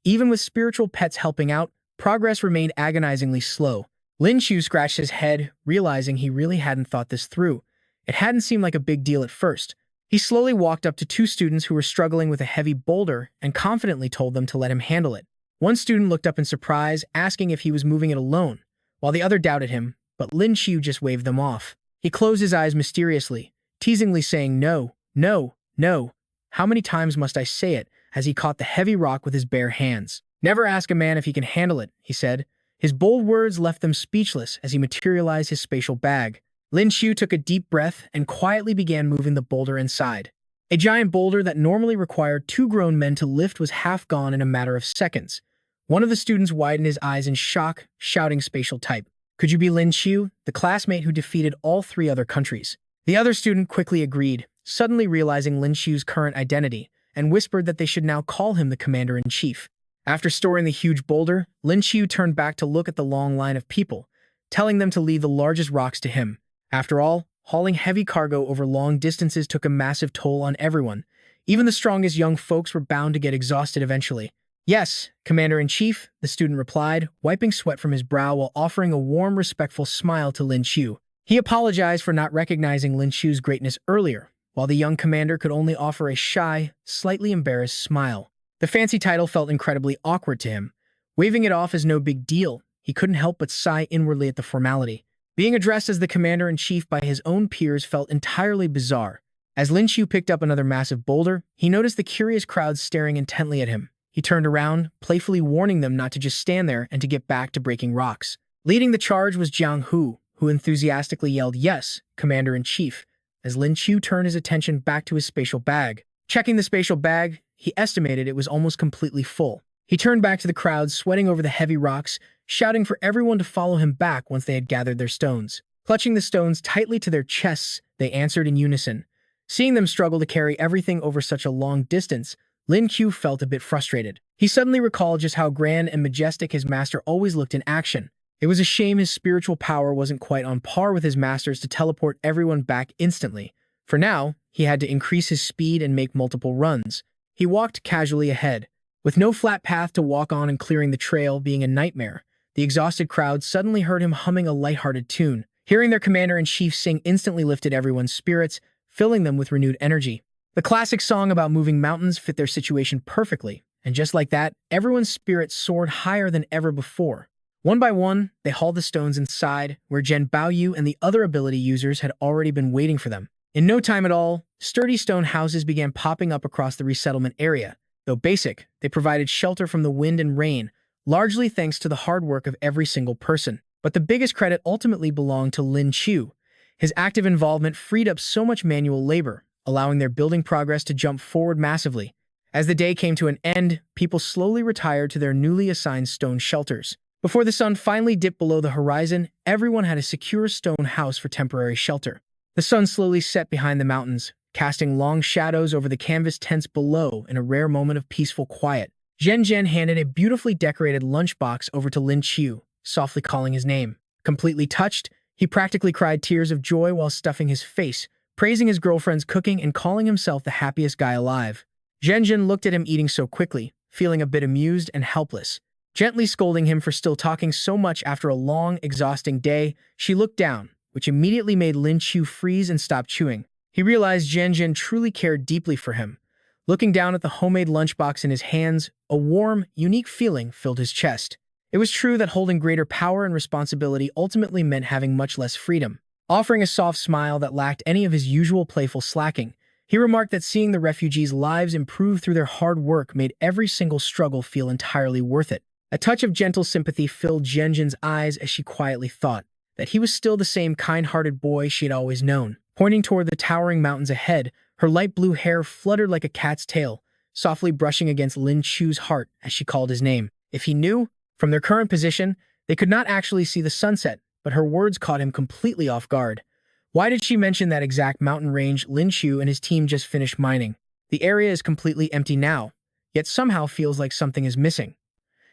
[SPEAKER 1] Even with spiritual pets helping out, progress remained agonizingly slow. Lin Qiu scratched his head, realizing he really hadn't thought this through. It hadn't seemed like a big deal at first. He slowly walked up to two students who were struggling with a heavy boulder and confidently told them to let him handle it. One student looked up in surprise, asking if he was moving it alone, while the other doubted him, but Lin Qiu just waved them off. He closed his eyes mysteriously, teasingly saying, "No, no, no. How many times must I say it?" as he caught the heavy rock with his bare hands. "Never ask a man if he can handle it," he said. His bold words left them speechless as he materialized his spatial bag. Lin Qiu took a deep breath and quietly began moving the boulder inside. A giant boulder that normally required two grown men to lift was half gone in a matter of seconds. One of the students widened his eyes in shock, shouting spatial type. "Could you be Lin Qiu, the classmate who defeated all three other countries?" The other student quickly agreed, suddenly realizing Lin Qiu's current identity, and whispered that they should now call him the commander-in-chief. After storing the huge boulder, Lin Qiu turned back to look at the long line of people, telling them to leave the largest rocks to him. After all, hauling heavy cargo over long distances took a massive toll on everyone. Even the strongest young folks were bound to get exhausted eventually. "Yes, Commander-in-Chief," the student replied, wiping sweat from his brow while offering a warm, respectful smile to Lin Qiu. He apologized for not recognizing Lin Qiu's greatness earlier, while the young commander could only offer a shy, slightly embarrassed smile. The fancy title felt incredibly awkward to him. Waving it off as no big deal, he couldn't help but sigh inwardly at the formality. Being addressed as the commander-in-chief by his own peers felt entirely bizarre. As Lin Qiu picked up another massive boulder, he noticed the curious crowd staring intently at him. He turned around, playfully warning them not to just stand there and to get back to breaking rocks. Leading the charge was Jiang Hu, who enthusiastically yelled, "Yes, Commander-in-Chief," as Lin Qiu turned his attention back to his spatial bag. Checking the spatial bag, he estimated it was almost completely full. He turned back to the crowd, sweating over the heavy rocks, shouting for everyone to follow him back once they had gathered their stones. Clutching the stones tightly to their chests, they answered in unison. Seeing them struggle to carry everything over such a long distance, Lin Qiu felt a bit frustrated. He suddenly recalled just how grand and majestic his master always looked in action. It was a shame his spiritual power wasn't quite on par with his master's to teleport everyone back instantly. For now, he had to increase his speed and make multiple runs. He walked casually ahead. With no flat path to walk on and clearing the trail being a nightmare, the exhausted crowd suddenly heard him humming a lighthearted tune. Hearing their commander-in-chief sing instantly lifted everyone's spirits, filling them with renewed energy. The classic song about moving mountains fit their situation perfectly, and just like that, everyone's spirits soared higher than ever before. One by one, they hauled the stones inside, where Zhen Baoyu and the other ability users had already been waiting for them. In no time at all, sturdy stone houses began popping up across the resettlement area. Though basic, they provided shelter from the wind and rain, largely thanks to the hard work of every single person. But the biggest credit ultimately belonged to Lin Qiu. His active involvement freed up so much manual labor, allowing their building progress to jump forward massively. As the day came to an end, people slowly retired to their newly assigned stone shelters. Before the sun finally dipped below the horizon, everyone had a secure stone house for temporary shelter. The sun slowly set behind the mountains, casting long shadows over the canvas tents below in a rare moment of peaceful quiet. Zhen handed a beautifully decorated lunchbox over to Lin Qiu, softly calling his name. Completely touched, he practically cried tears of joy while stuffing his face, praising his girlfriend's cooking and calling himself the happiest guy alive. Zhen looked at him eating so quickly, feeling a bit amused and helpless. Gently scolding him for still talking so much after a long, exhausting day, she looked down, which immediately made Lin Qiu freeze and stop chewing. He realized Zhen truly cared deeply for him. Looking down at the homemade lunchbox in his hands, a warm, unique feeling filled his chest. It was true that holding greater power and responsibility ultimately meant having much less freedom. Offering a soft smile that lacked any of his usual playful slacking, he remarked that seeing the refugees' lives improve through their hard work made every single struggle feel entirely worth it. A touch of gentle sympathy filled Zhen's eyes as she quietly thought that he was still the same kind-hearted boy she had always known. Pointing toward the towering mountains ahead, her light blue hair fluttered like a cat's tail, softly brushing against Lin Qiu's heart as she called his name. If he knew, from their current position, they could not actually see the sunset, but her words caught him completely off guard. Why did she mention that exact mountain range Lin Qiu and his team just finished mining? The area is completely empty now, yet somehow feels like something is missing.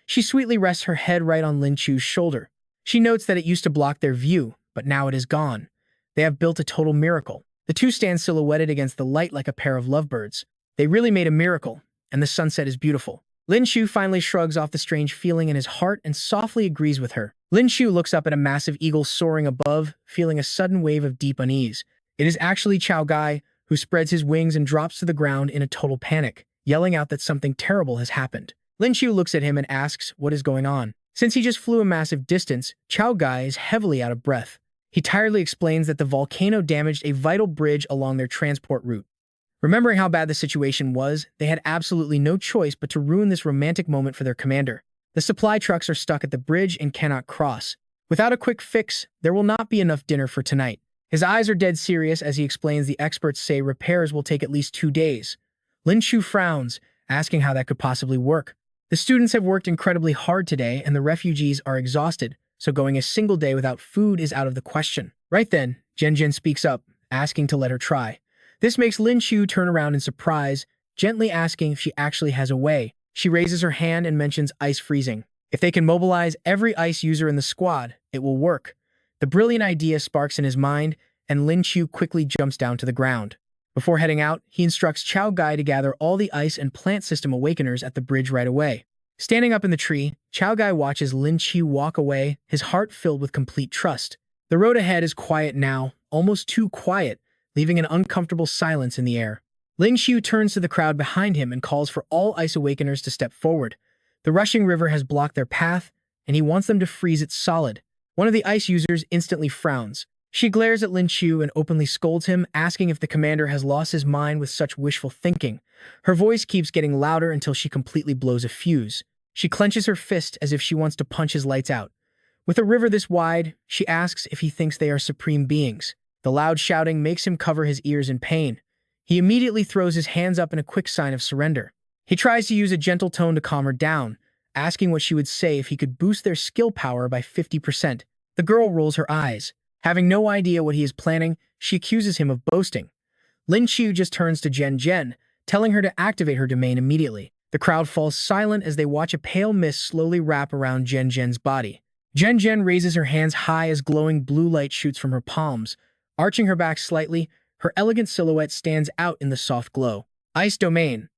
[SPEAKER 1] She sweetly rests her head right on Lin Qiu's shoulder. She notes that it used to block their view, but now it is gone. They have built a total miracle. The two stand silhouetted against the light like a pair of lovebirds. They really made a miracle, and the sunset is beautiful. Lin Qiu finally shrugs off the strange feeling in his heart and softly agrees with her. Lin Qiu looks up at a massive eagle soaring above, feeling a sudden wave of deep unease. It is actually Chao Gai, who spreads his wings and drops to the ground in a total panic, yelling out that something terrible has happened. Lin Qiu looks at him and asks what is going on. Since he just flew a massive distance, Chao Gai is heavily out of breath. He tiredly explains that the volcano damaged a vital bridge along their transport route. Remembering how bad the situation was, they had absolutely no choice but to ruin this romantic moment for their commander. The supply trucks are stuck at the bridge and cannot cross. Without a quick fix, there will not be enough dinner for tonight. His eyes are dead serious as he explains the experts say repairs will take at least 2 days. Lin Qiu frowns, asking how that could possibly work. The students have worked incredibly hard today and the refugees are exhausted, so going a single day without food is out of the question. Right then, Zhen speaks up, asking to let her try. This makes Lin Qiu turn around in surprise, gently asking if she actually has a way. She raises her hand and mentions ice freezing. If they can mobilize every ice user in the squad, it will work. The brilliant idea sparks in his mind, and Lin Qiu quickly jumps down to the ground. Before heading out, he instructs Chao Gai to gather all the ice and plant system awakeners at the bridge right away. Standing up in the tree, Chao Gai watches Lin Qiu walk away, his heart filled with complete trust. The road ahead is quiet now, almost too quiet, leaving an uncomfortable silence in the air. Lin Qiu turns to the crowd behind him and calls for all ice awakeners to step forward. The rushing river has blocked their path, and he wants them to freeze it solid. One of the ice users instantly frowns. She glares at Lin Qiu and openly scolds him, asking if the commander has lost his mind with such wishful thinking. Her voice keeps getting louder until she completely blows a fuse. She clenches her fist as if she wants to punch his lights out. With a river this wide, she asks if he thinks they are supreme beings. The loud shouting makes him cover his ears in pain. He immediately throws his hands up in a quick sign of surrender. He tries to use a gentle tone to calm her down, asking what she would say if he could boost their skill power by 50%. The girl rolls her eyes. Having no idea what he is planning, she accuses him of boasting. Lin Qiu just turns to Zhen, telling her to activate her domain immediately. The crowd falls silent as they watch a pale mist slowly wrap around Zhen's body. Zhen raises her hands high as glowing blue light shoots from her palms. Arching her back slightly, her elegant silhouette stands out in the soft glow. Ice Domain.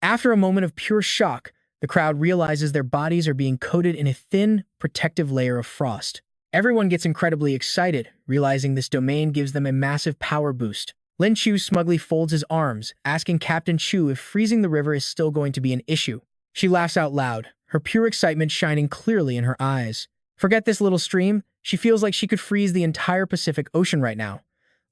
[SPEAKER 1] After a moment of pure shock, the crowd realizes their bodies are being coated in a thin, protective layer of frost. Everyone gets incredibly excited, realizing this domain gives them a massive power boost. Lin Qiu smugly folds his arms, asking Captain Chu if freezing the river is still going to be an issue. She laughs out loud, her pure excitement shining clearly in her eyes. Forget this little stream, she feels like she could freeze the entire Pacific Ocean right now.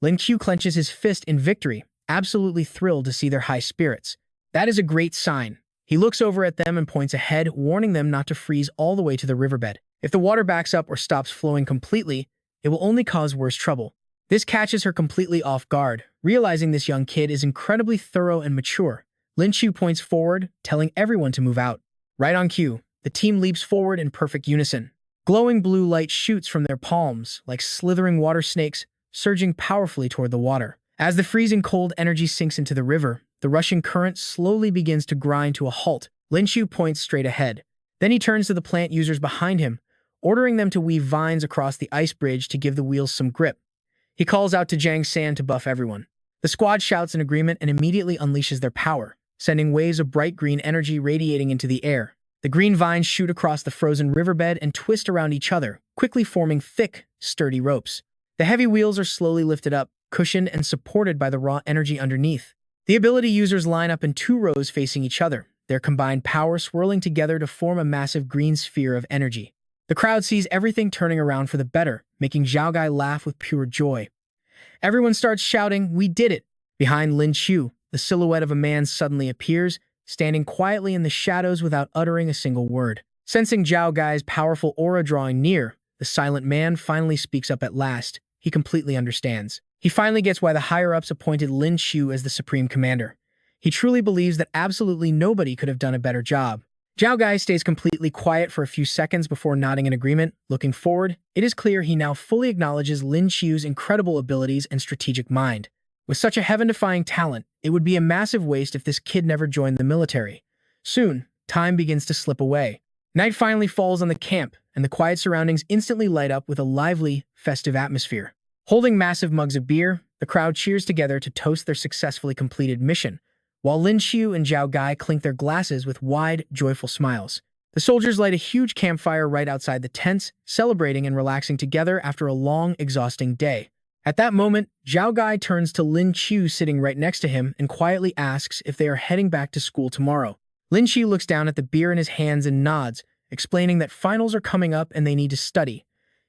[SPEAKER 1] Lin Qiu clenches his fist in victory, absolutely thrilled to see their high spirits. That is a great sign. He looks over at them and points ahead, warning them not to freeze all the way to the riverbed. If the water backs up or stops flowing completely, it will only cause worse trouble. This catches her completely off guard, realizing this young kid is incredibly thorough and mature. Lin Qiu points forward, telling everyone to move out. Right on cue, the team leaps forward in perfect unison. Glowing blue light shoots from their palms, like slithering water snakes, surging powerfully toward the water. As the freezing cold energy sinks into the river, the rushing current slowly begins to grind to a halt. Lin Qiu points straight ahead. Then he turns to the plant users behind him, ordering them to weave vines across the ice bridge to give the wheels some grip. He calls out to Zhang San to buff everyone. The squad shouts in agreement and immediately unleashes their power, sending waves of bright green energy radiating into the air. The green vines shoot across the frozen riverbed and twist around each other, quickly forming thick, sturdy ropes. The heavy wheels are slowly lifted up, cushioned and supported by the raw energy underneath. The ability users line up in 2 rows facing each other, their combined power swirling together to form a massive green sphere of energy. The crowd sees everything turning around for the better, making Zhao Gai laugh with pure joy. Everyone starts shouting, "We did it!" Behind Lin Qiu, the silhouette of a man suddenly appears, standing quietly in the shadows without uttering a single word. Sensing Zhao Gai's powerful aura drawing near, the silent man finally speaks up at last. He completely understands. He finally gets why the higher-ups appointed Lin Qiu as the supreme commander. He truly believes that absolutely nobody could have done a better job. Zhao Gai stays completely quiet for a few seconds before nodding in agreement. Looking forward, it is clear he now fully acknowledges Lin Qiu's incredible abilities and strategic mind. With such a heaven-defying talent, it would be a massive waste if this kid never joined the military. Soon, time begins to slip away. Night finally falls on the camp, and the quiet surroundings instantly light up with a lively, festive atmosphere. Holding massive mugs of beer, the crowd cheers together to toast their successfully completed mission, while Lin Qiu and Zhao Gai clink their glasses with wide, joyful smiles. The soldiers light a huge campfire right outside the tents, celebrating and relaxing together after a long, exhausting day. At that moment, Zhao Gai turns to Lin Qiu sitting right next to him and quietly asks if they are heading back to school tomorrow. Lin Qiu looks down at the beer in his hands and nods, explaining that finals are coming up and they need to study.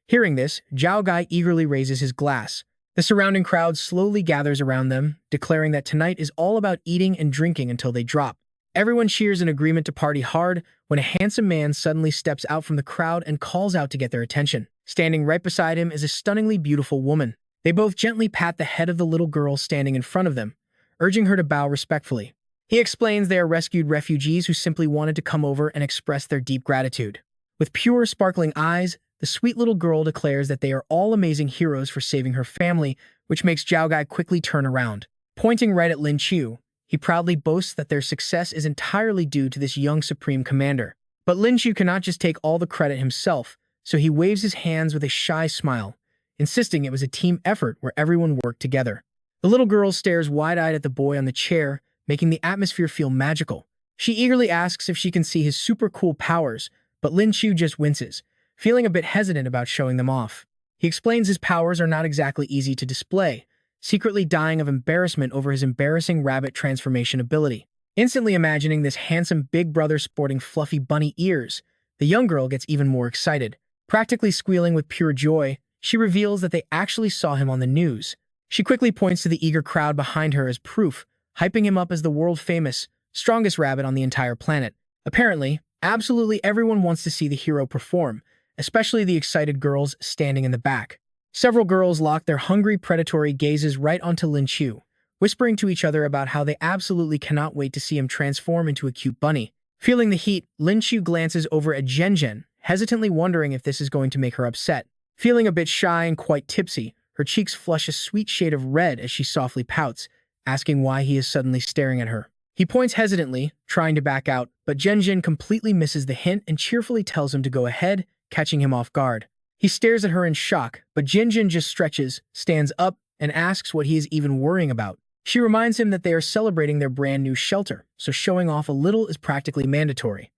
[SPEAKER 1] Hearing this, Zhao Gai eagerly raises his glass. The surrounding crowd slowly gathers around them, declaring that tonight is all about eating and drinking until they drop. Everyone cheers in agreement to party hard when a handsome man suddenly steps out from the crowd and calls out to get their attention. Standing right beside him is a stunningly beautiful woman. They both gently pat the head of the little girl standing in front of them, urging her to bow respectfully. He explains they are rescued refugees who simply wanted to come over and express their deep gratitude. With pure, sparkling eyes, the sweet little girl declares that they are all amazing heroes for saving her family, which makes Zhao Gai quickly turn around. Pointing right at Lin Qiu, he proudly boasts that their success is entirely due to this young supreme commander. But Lin Qiu cannot just take all the credit himself, so he waves his hands with a shy smile, insisting it was a team effort where everyone worked together. The little girl stares wide-eyed at the boy on the chair, making the atmosphere feel magical. She eagerly asks if she can see his super cool powers, but Lin Qiu just winces, feeling a bit hesitant about showing them off. He explains his powers are not exactly easy to display, secretly dying of embarrassment over his embarrassing rabbit transformation ability. Instantly imagining this handsome big brother sporting fluffy bunny ears, the young girl gets even more excited. Practically squealing with pure joy, she reveals that they actually saw him on the news. She quickly points to the eager crowd behind her as proof, hyping him up as the world-famous, strongest rabbit on the entire planet. Apparently, absolutely everyone wants to see the hero perform, especially the excited girls standing in the back. Several girls lock their hungry, predatory gazes right onto Lin Qiu, whispering to each other about how they absolutely cannot wait to see him transform into a cute bunny. Feeling the heat, Lin Qiu glances over at Zhen, hesitantly wondering if this is going to make her upset. Feeling a bit shy and quite tipsy, her cheeks flush a sweet shade of red as she softly pouts, asking why he is suddenly staring at her. He points hesitantly, trying to back out, but Zhen completely misses the hint and cheerfully tells him to go ahead, catching him off guard. He stares at her in shock, but Zhen just stretches, stands up, and asks what he is even worrying about. She reminds him that they are celebrating their brand new shelter, so showing off a little is practically mandatory.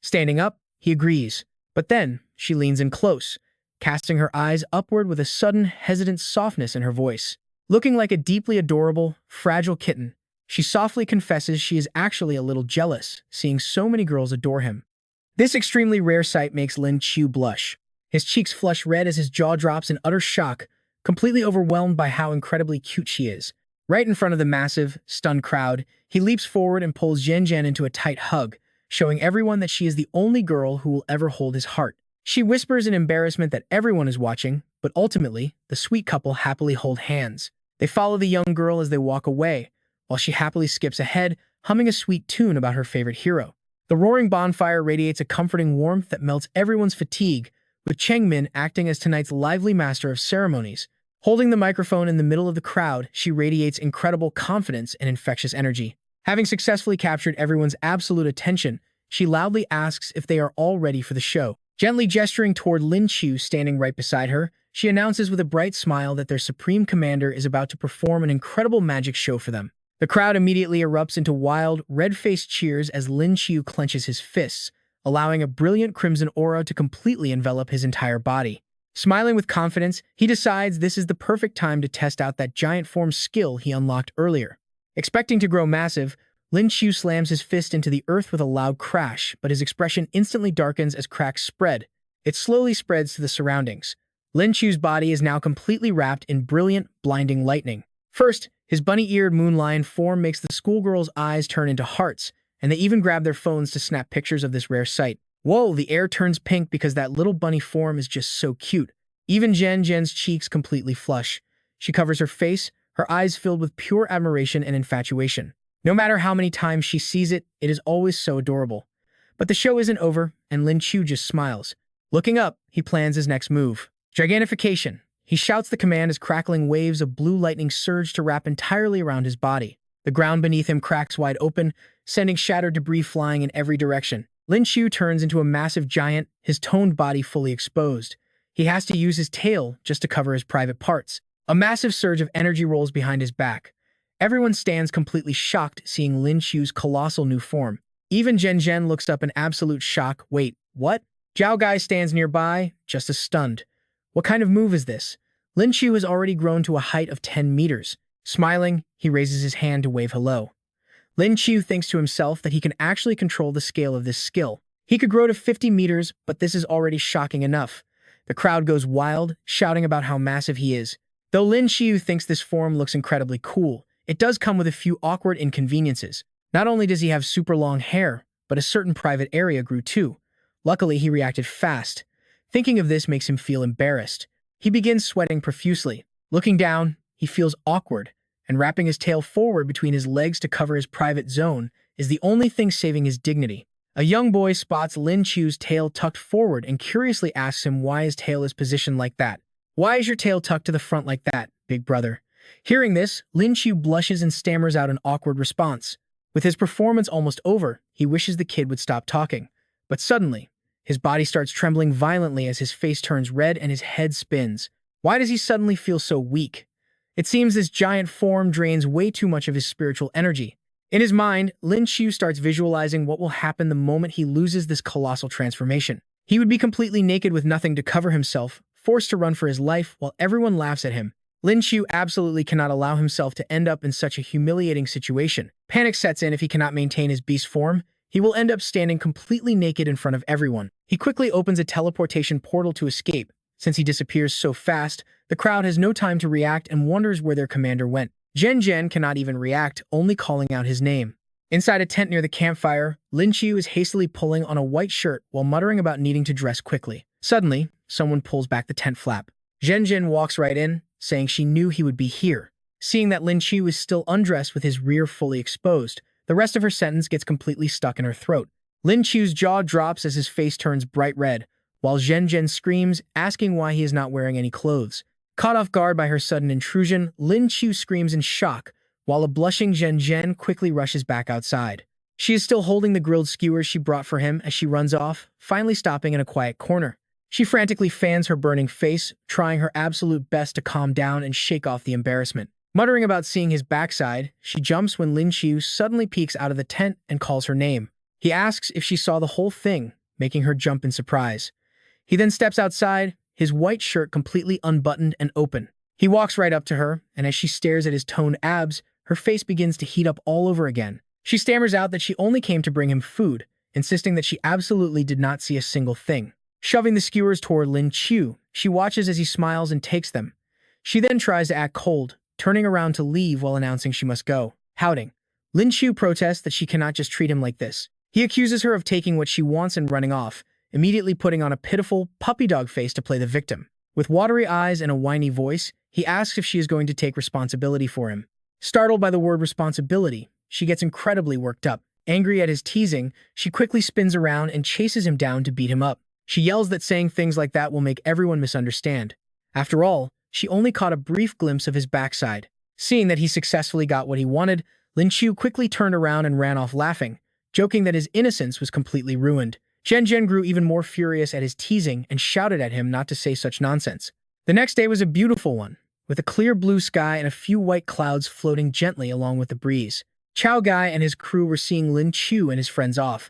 [SPEAKER 1] Standing up, he agrees, but then she leans in close, casting her eyes upward with a sudden, hesitant softness in her voice. Looking like a deeply adorable, fragile kitten, she softly confesses she is actually a little jealous, seeing so many girls adore him. This extremely rare sight makes Lin Qiu blush. His cheeks flush red as his jaw drops in utter shock, completely overwhelmed by how incredibly cute she is. Right in front of the massive, stunned crowd, he leaps forward and pulls Zhen into a tight hug, showing everyone that she is the only girl who will ever hold his heart. She whispers in embarrassment that everyone is watching, but ultimately, the sweet couple happily hold hands. They follow the young girl as they walk away, while she happily skips ahead, humming a sweet tune about her favorite hero. The roaring bonfire radiates a comforting warmth that melts everyone's fatigue, with Chengmin acting as tonight's lively master of ceremonies. Holding the microphone in the middle of the crowd, she radiates incredible confidence and infectious energy. Having successfully captured everyone's absolute attention, she loudly asks if they are all ready for the show. Gently gesturing toward Lin Qiu standing right beside her, she announces with a bright smile that their supreme commander is about to perform an incredible magic show for them. The crowd immediately erupts into wild, red-faced cheers as Lin Qiu clenches his fists, allowing a brilliant crimson aura to completely envelop his entire body. Smiling with confidence, he decides this is the perfect time to test out that giant form skill he unlocked earlier. Expecting to grow massive, Lin Qiu slams his fist into the earth with a loud crash, but his expression instantly darkens as cracks spread. It slowly spreads to the surroundings. Lin Qiu's body is now completely wrapped in brilliant, blinding lightning. First, his bunny-eared moon lion form makes the schoolgirls' eyes turn into hearts, and they even grab their phones to snap pictures of this rare sight. Whoa, the air turns pink because that little bunny form is just so cute. Even Zhen's cheeks completely flush. She covers her face, her eyes filled with pure admiration and infatuation. No matter how many times she sees it, it is always so adorable. But the show isn't over, and Lin Qiu just smiles. Looking up, he plans his next move. Gigantification. He shouts the command as crackling waves of blue lightning surge to wrap entirely around his body. The ground beneath him cracks wide open, sending shattered debris flying in every direction. Lin Qiu turns into a massive giant, his toned body fully exposed. He has to use his tail just to cover his private parts. A massive surge of energy rolls behind his back. Everyone stands completely shocked seeing Lin Qiu's colossal new form. Even Zhen Zhen looks up in absolute shock. Wait, what? Zhao Gai stands nearby, just as stunned. What kind of move is this? Lin Qiu has already grown to a height of 10 meters. Smiling, he raises his hand to wave hello. Lin Qiu thinks to himself that he can actually control the scale of this skill. He could grow to 50 meters, but this is already shocking enough. The crowd goes wild, shouting about how massive he is. Though Lin Qiu thinks this form looks incredibly cool, it does come with a few awkward inconveniences. Not only does he have super long hair, but a certain private area grew too. Luckily, he reacted fast. Thinking of this makes him feel embarrassed. He begins sweating profusely. Looking down, he feels awkward, and wrapping his tail forward between his legs to cover his private zone is the only thing saving his dignity. A young boy spots Lin Qiu's tail tucked forward and curiously asks him why his tail is positioned like that. "Why is your tail tucked to the front like that, big brother?" Hearing this, Lin Qiu blushes and stammers out an awkward response. With his performance almost over, he wishes the kid would stop talking. But suddenly, his body starts trembling violently as his face turns red and his head spins. Why does he suddenly feel so weak? It seems this giant form drains way too much of his spiritual energy. In his mind, Lin Qiu starts visualizing what will happen the moment he loses this colossal transformation. He would be completely naked with nothing to cover himself, forced to run for his life while everyone laughs at him. Lin Qiu absolutely cannot allow himself to end up in such a humiliating situation. Panic sets in if he cannot maintain his beast form. He will end up standing completely naked in front of everyone. He quickly opens a teleportation portal to escape. Since he disappears so fast, the crowd has no time to react and wonders where their commander went. Zhen Zhen cannot even react, only calling out his name. Inside a tent near the campfire, Lin Qiu is hastily pulling on a white shirt while muttering about needing to dress quickly. Suddenly, someone pulls back the tent flap. Zhen Zhen walks right in, saying she knew he would be here. Seeing that Lin Qiu is still undressed with his rear fully exposed, the rest of her sentence gets completely stuck in her throat. Lin Qiu's jaw drops as his face turns bright red, while Zhen Zhen screams, asking why he is not wearing any clothes. Caught off guard by her sudden intrusion, Lin Qiu screams in shock, while a blushing Zhen Zhen quickly rushes back outside. She is still holding the grilled skewers she brought for him as she runs off, finally stopping in a quiet corner. She frantically fans her burning face, trying her absolute best to calm down and shake off the embarrassment. Muttering about seeing his backside, she jumps when Lin Qiu suddenly peeks out of the tent and calls her name. He asks if she saw the whole thing, making her jump in surprise. He then steps outside, his white shirt completely unbuttoned and open. He walks right up to her, and as she stares at his toned abs, her face begins to heat up all over again. She stammers out that she only came to bring him food, insisting that she absolutely did not see a single thing. Shoving the skewers toward Lin Qiu, she watches as he smiles and takes them. She then tries to act cold, turning around to leave while announcing she must go. Pouting, Lin Qiu protests that she cannot just treat him like this. He accuses her of taking what she wants and running off, immediately putting on a pitiful, puppy dog face to play the victim. With watery eyes and a whiny voice, he asks if she is going to take responsibility for him. Startled by the word responsibility, she gets incredibly worked up. Angry at his teasing, she quickly spins around and chases him down to beat him up. She yells that saying things like that will make everyone misunderstand. After all, she only caught a brief glimpse of his backside. Seeing that he successfully got what he wanted, Lin Qiu quickly turned around and ran off laughing, joking that his innocence was completely ruined. Zhen Zhen grew even more furious at his teasing and shouted at him not to say such nonsense. The next day was a beautiful one, with a clear blue sky and a few white clouds floating gently along with the breeze. Zhao Gai and his crew were seeing Lin Qiu and his friends off.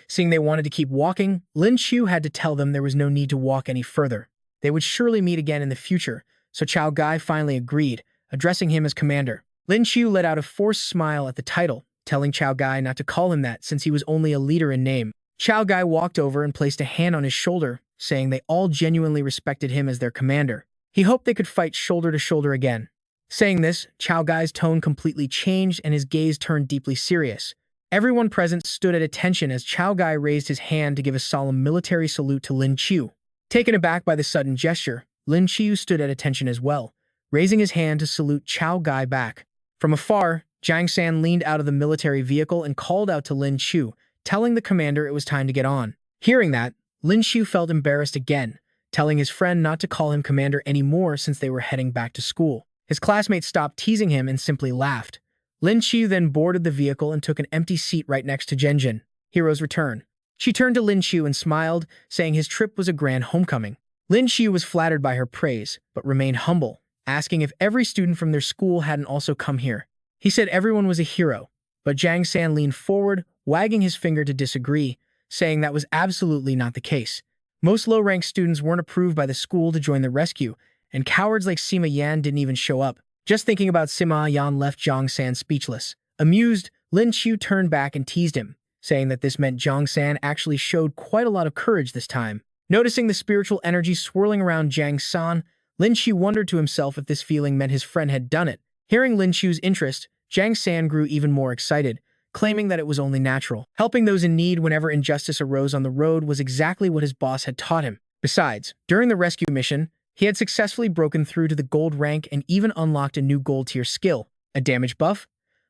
[SPEAKER 1] Seeing they wanted to keep walking, Lin Qiu had to tell them there was no need to walk any further. They would surely meet again in the future, so Zhao Gai finally agreed, addressing him as commander. Lin Qiu let out a forced smile at the title, telling Zhao Gai not to call him that since he was only a leader in name. Zhao Gai walked over and placed a hand on his shoulder, saying they all genuinely respected him as their commander. He hoped they could fight shoulder to shoulder again. Saying this, Zhao Gai's tone completely changed and his gaze turned deeply serious. Everyone present stood at attention as Zhao Gai raised his hand to give a solemn military salute to Lin Qiu. Taken aback by the sudden gesture, Lin Qiu stood at attention as well, raising his hand to salute Zhao Gai back. From afar, Jiang San leaned out of the military vehicle and called out to Lin Qiu, telling the commander it was time to get on. Hearing that, Lin Qiu felt embarrassed again, telling his friend not to call him commander anymore since they were heading back to school. His classmates stopped teasing him and simply laughed. Lin Qiu then boarded the vehicle and took an empty seat right next to Zhen Zhen. Hero's return. She turned to Lin Qiu and smiled, saying his trip was a grand homecoming. Lin Qiu was flattered by her praise, but remained humble, asking if every student from their school hadn't also come here. He said everyone was a hero, but Jiang San leaned forward, wagging his finger to disagree, saying that was absolutely not the case. Most low-ranked students weren't approved by the school to join the rescue, and cowards like Sima Yan didn't even show up. Just thinking about Sima Yan left Jiang San speechless. Amused, Lin Qiu turned back and teased him, saying that this meant Jiang San actually showed quite a lot of courage this time. Noticing the spiritual energy swirling around Jiang San, Lin Qiu wondered to himself if this feeling meant his friend had done it. Hearing Lin Qiu's interest, Jiang San grew even more excited, claiming that it was only natural. Helping those in need whenever injustice arose on the road was exactly what his boss had taught him. Besides, during the rescue mission, he had successfully broken through to the gold rank and even unlocked a new gold tier skill, a damage buff.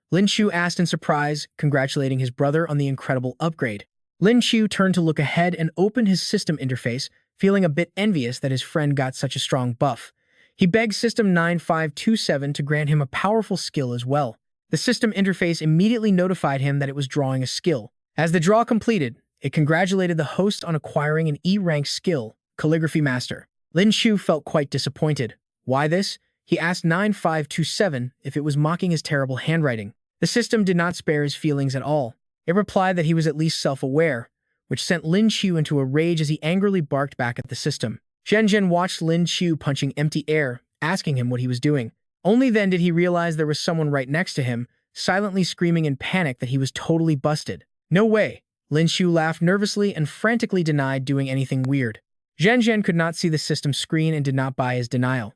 [SPEAKER 1] Lin Qiu asked in surprise, congratulating his brother on the incredible upgrade. Lin Qiu turned to look ahead and opened his system interface, feeling a bit envious that his friend got such a strong buff. He begged System 9527 to grant him a powerful skill as well. The system interface immediately notified him that it was drawing a skill. As the draw completed, it congratulated the host on acquiring an E-rank skill, Calligraphy Master. Lin Qiu felt quite disappointed. Why this? He asked 9527 if it was mocking his terrible handwriting. The system did not spare his feelings at all. It replied that he was at least self-aware, which sent Lin Qiu into a rage as he angrily barked back at the system. Zhen Zhen watched Lin Qiu punching empty air, asking him what he was doing. Only then did he realize there was someone right next to him, silently screaming in panic that he was totally busted. No way! Lin Qiu laughed nervously and frantically denied doing anything weird. Zhen Zhen could not see the system screen and did not buy his denial.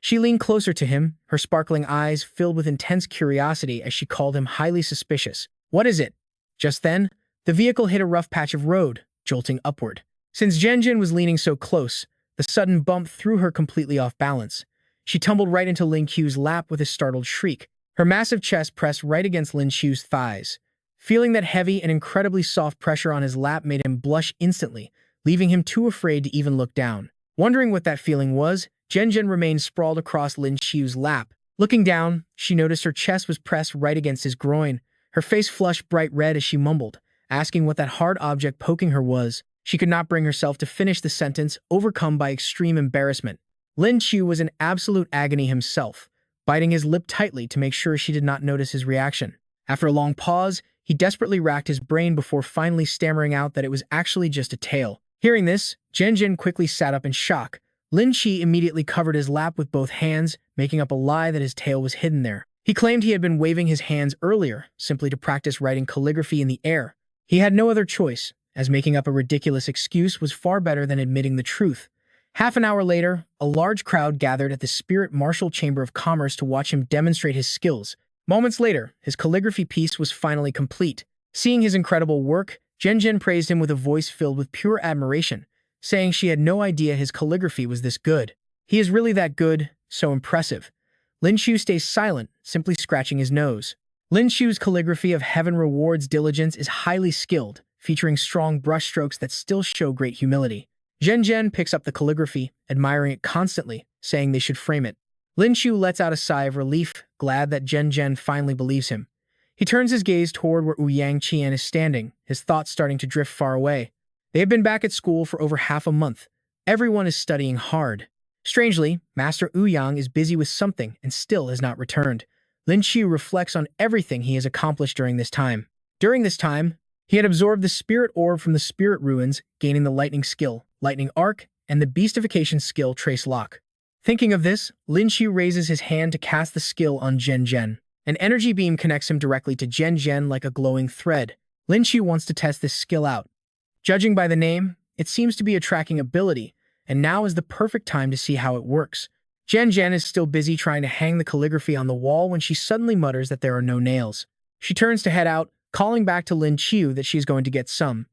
[SPEAKER 1] She leaned closer to him, her sparkling eyes filled with intense curiosity as she called him highly suspicious. What is it? Just then, the vehicle hit a rough patch of road, jolting upward. Since Zhen Zhen was leaning so close, the sudden bump threw her completely off balance. She tumbled right into Lin Qiu's lap with a startled shriek. Her massive chest pressed right against Lin Qiu's thighs. Feeling that heavy and incredibly soft pressure on his lap made him blush instantly, leaving him too afraid to even look down. Wondering what that feeling was, Zhen Zhen remained sprawled across Lin Qiu's lap. Looking down, she noticed her chest was pressed right against his groin. Her face flushed bright red as she mumbled, asking what that hard object poking her was. She could not bring herself to finish the sentence, overcome by extreme embarrassment. Lin Qiu was in absolute agony himself, biting his lip tightly to make sure she did not notice his reaction. After a long pause, he desperately racked his brain before finally stammering out that it was actually just a tail. Hearing this, Zhen Zhen quickly sat up in shock. Lin Qiu immediately covered his lap with both hands, making up a lie that his tail was hidden there. He claimed he had been waving his hands earlier, simply to practice writing calligraphy in the air. He had no other choice, as making up a ridiculous excuse was far better than admitting the truth. Half an hour later, a large crowd gathered at the Spirit Marshal Chamber of Commerce to watch him demonstrate his skills. Moments later, his calligraphy piece was finally complete. Seeing his incredible work, Zhen Zhen praised him with a voice filled with pure admiration, saying she had no idea his calligraphy was this good. He is really that good, so impressive. Lin Qiu stays silent, simply scratching his nose. Lin Qiu's calligraphy of Heaven Rewards Diligence is highly skilled, featuring strong brushstrokes that still show great humility. Zhen Zhen picks up the calligraphy, admiring it constantly, saying they should frame it. Lin Qiu lets out a sigh of relief, glad that Zhen Zhen finally believes him. He turns his gaze toward where Ouyang Qian is standing, his thoughts starting to drift far away. They have been back at school for over half a month. Everyone is studying hard. Strangely, Master Ouyang is busy with something and still has not returned. Lin Qiu reflects on everything he has accomplished during this time. During this time, he had absorbed the Spirit Orb from the Spirit Ruins, gaining the Lightning skill, Lightning Arc, and the Beastification skill, Trace Lock. Thinking of this, Lin Qiu raises his hand to cast the skill on Zhen Zhen. An energy beam connects him directly to Zhen Zhen like a glowing thread. Lin Qiu wants to test this skill out. Judging by the name, it seems to be a tracking ability, and now is the perfect time to see how it works. Zhen Zhen is still busy trying to hang the calligraphy on the wall when she suddenly mutters that there are no nails. She turns to head out, calling back to Lin Qiu that she is going to get some.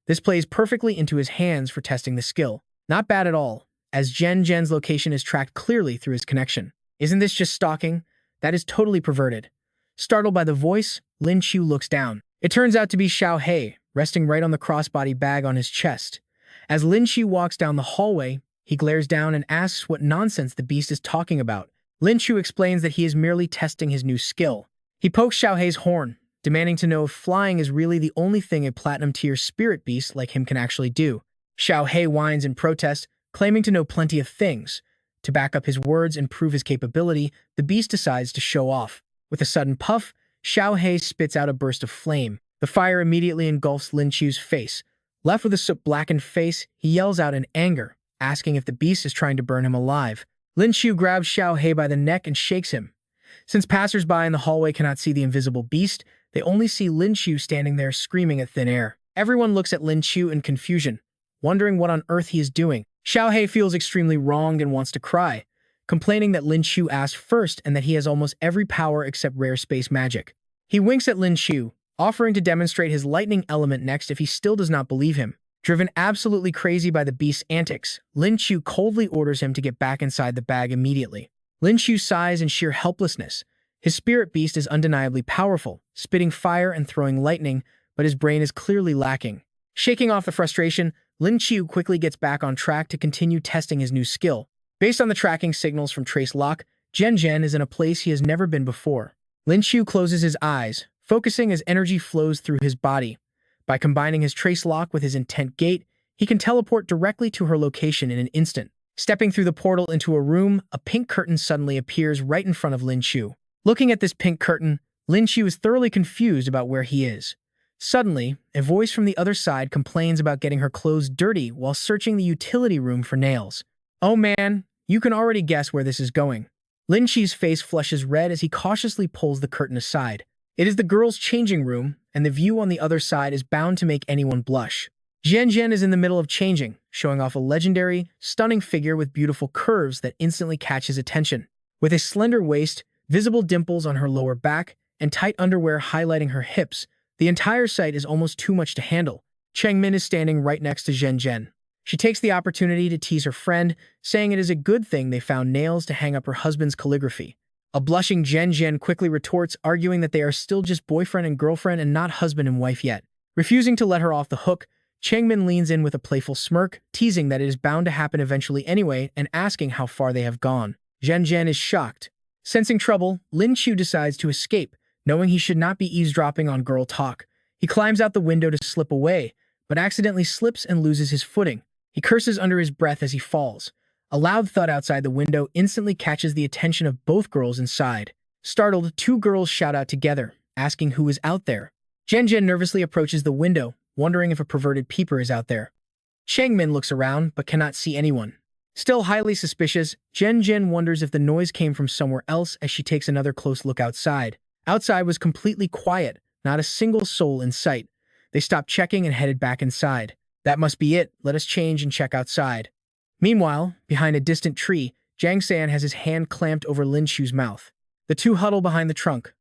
[SPEAKER 1] This plays perfectly into his hands for testing the skill. Not bad at all, as Zhen Zhen's location is tracked clearly through his connection. Isn't this just stalking? That is totally perverted. Startled by the voice, Lin Qiu looks down. It turns out to be Xiao He, resting right on the crossbody bag on his chest. As Lin Qiu walks down the hallway, he glares down and asks what nonsense the beast is talking about. Lin Qiu explains that he is merely testing his new skill. He pokes Xiao He's horn, demanding to know if flying is really the only thing a platinum-tier spirit beast like him can actually do. Xiao He whines in protest, claiming to know plenty of things. To back up his words and prove his capability, the beast decides to show off. With a sudden puff, Xiaohei spits out a burst of flame. The fire immediately engulfs Lin Qiu's face. Left with a soot-blackened face, he yells out in anger, asking if the beast is trying to burn him alive. Lin Qiu grabs Xiaohei by the neck and shakes him. Since passersby in the hallway cannot see the invisible beast, they only see Lin Qiu standing there screaming at thin air. Everyone looks at Lin Qiu in confusion, wondering what on earth he is doing. Xiaohei feels extremely wronged and wants to cry, complaining that Lin Qiu asked first and that he has almost every power except rare space magic. He winks at Lin Qiu, offering to demonstrate his lightning element next if he still does not believe him. Driven absolutely crazy by the beast's antics, Lin Qiu coldly orders him to get back inside the bag immediately. Lin Qiu sighs in sheer helplessness. His spirit beast is undeniably powerful, spitting fire and throwing lightning, but his brain is clearly lacking. Shaking off the frustration, Lin Qiu quickly gets back on track to continue testing his new skill. Based on the tracking signals from Trace Lock, Zhen is in a place he has never been before. Lin Qiu closes his eyes, focusing as energy flows through his body. By combining his Trace Lock with his Intent Gate, he can teleport directly to her location in an instant. Stepping through the portal into a room, a pink curtain suddenly appears right in front of Lin Qiu. Looking at this pink curtain, Lin Qiu is thoroughly confused about where he is. Suddenly, a voice from the other side complains about getting her clothes dirty while searching the utility room for nails. Oh man, you can already guess where this is going. Lin Qiu's face flushes red as he cautiously pulls the curtain aside. It is the girls' changing room, and the view on the other side is bound to make anyone blush. Zhen is in the middle of changing, showing off a legendary, stunning figure with beautiful curves that instantly catch his attention. With a slender waist, visible dimples on her lower back, and tight underwear highlighting her hips, the entire sight is almost too much to handle. Changmin is standing right next to Zhen. She takes the opportunity to tease her friend, saying it is a good thing they found nails to hang up her husband's calligraphy. A blushing Zhen quickly retorts, arguing that they are still just boyfriend and girlfriend and not husband and wife yet. Refusing to let her off the hook, Changmin leans in with a playful smirk, teasing that it is bound to happen eventually anyway and asking how far they have gone. Zhen is shocked. Sensing trouble, Lin Qiu decides to escape, knowing he should not be eavesdropping on girl talk. He climbs out the window to slip away, but accidentally slips and loses his footing. He curses under his breath as he falls. A loud thud outside the window instantly catches the attention of both girls inside. Startled, two girls shout out together, asking who is out there. Zhen nervously approaches the window, wondering if a perverted peeper is out there. Changmin looks around, but cannot see anyone. Still highly suspicious, Zhen wonders if the noise came from somewhere else as she takes another close look outside. Outside was completely quiet, not a single soul in sight. They stopped checking and headed back inside. That must be it, let us change and check outside. Meanwhile, behind a distant tree, Jiang San has his hand clamped over Lin Qiu's mouth. The two huddle behind the trunk.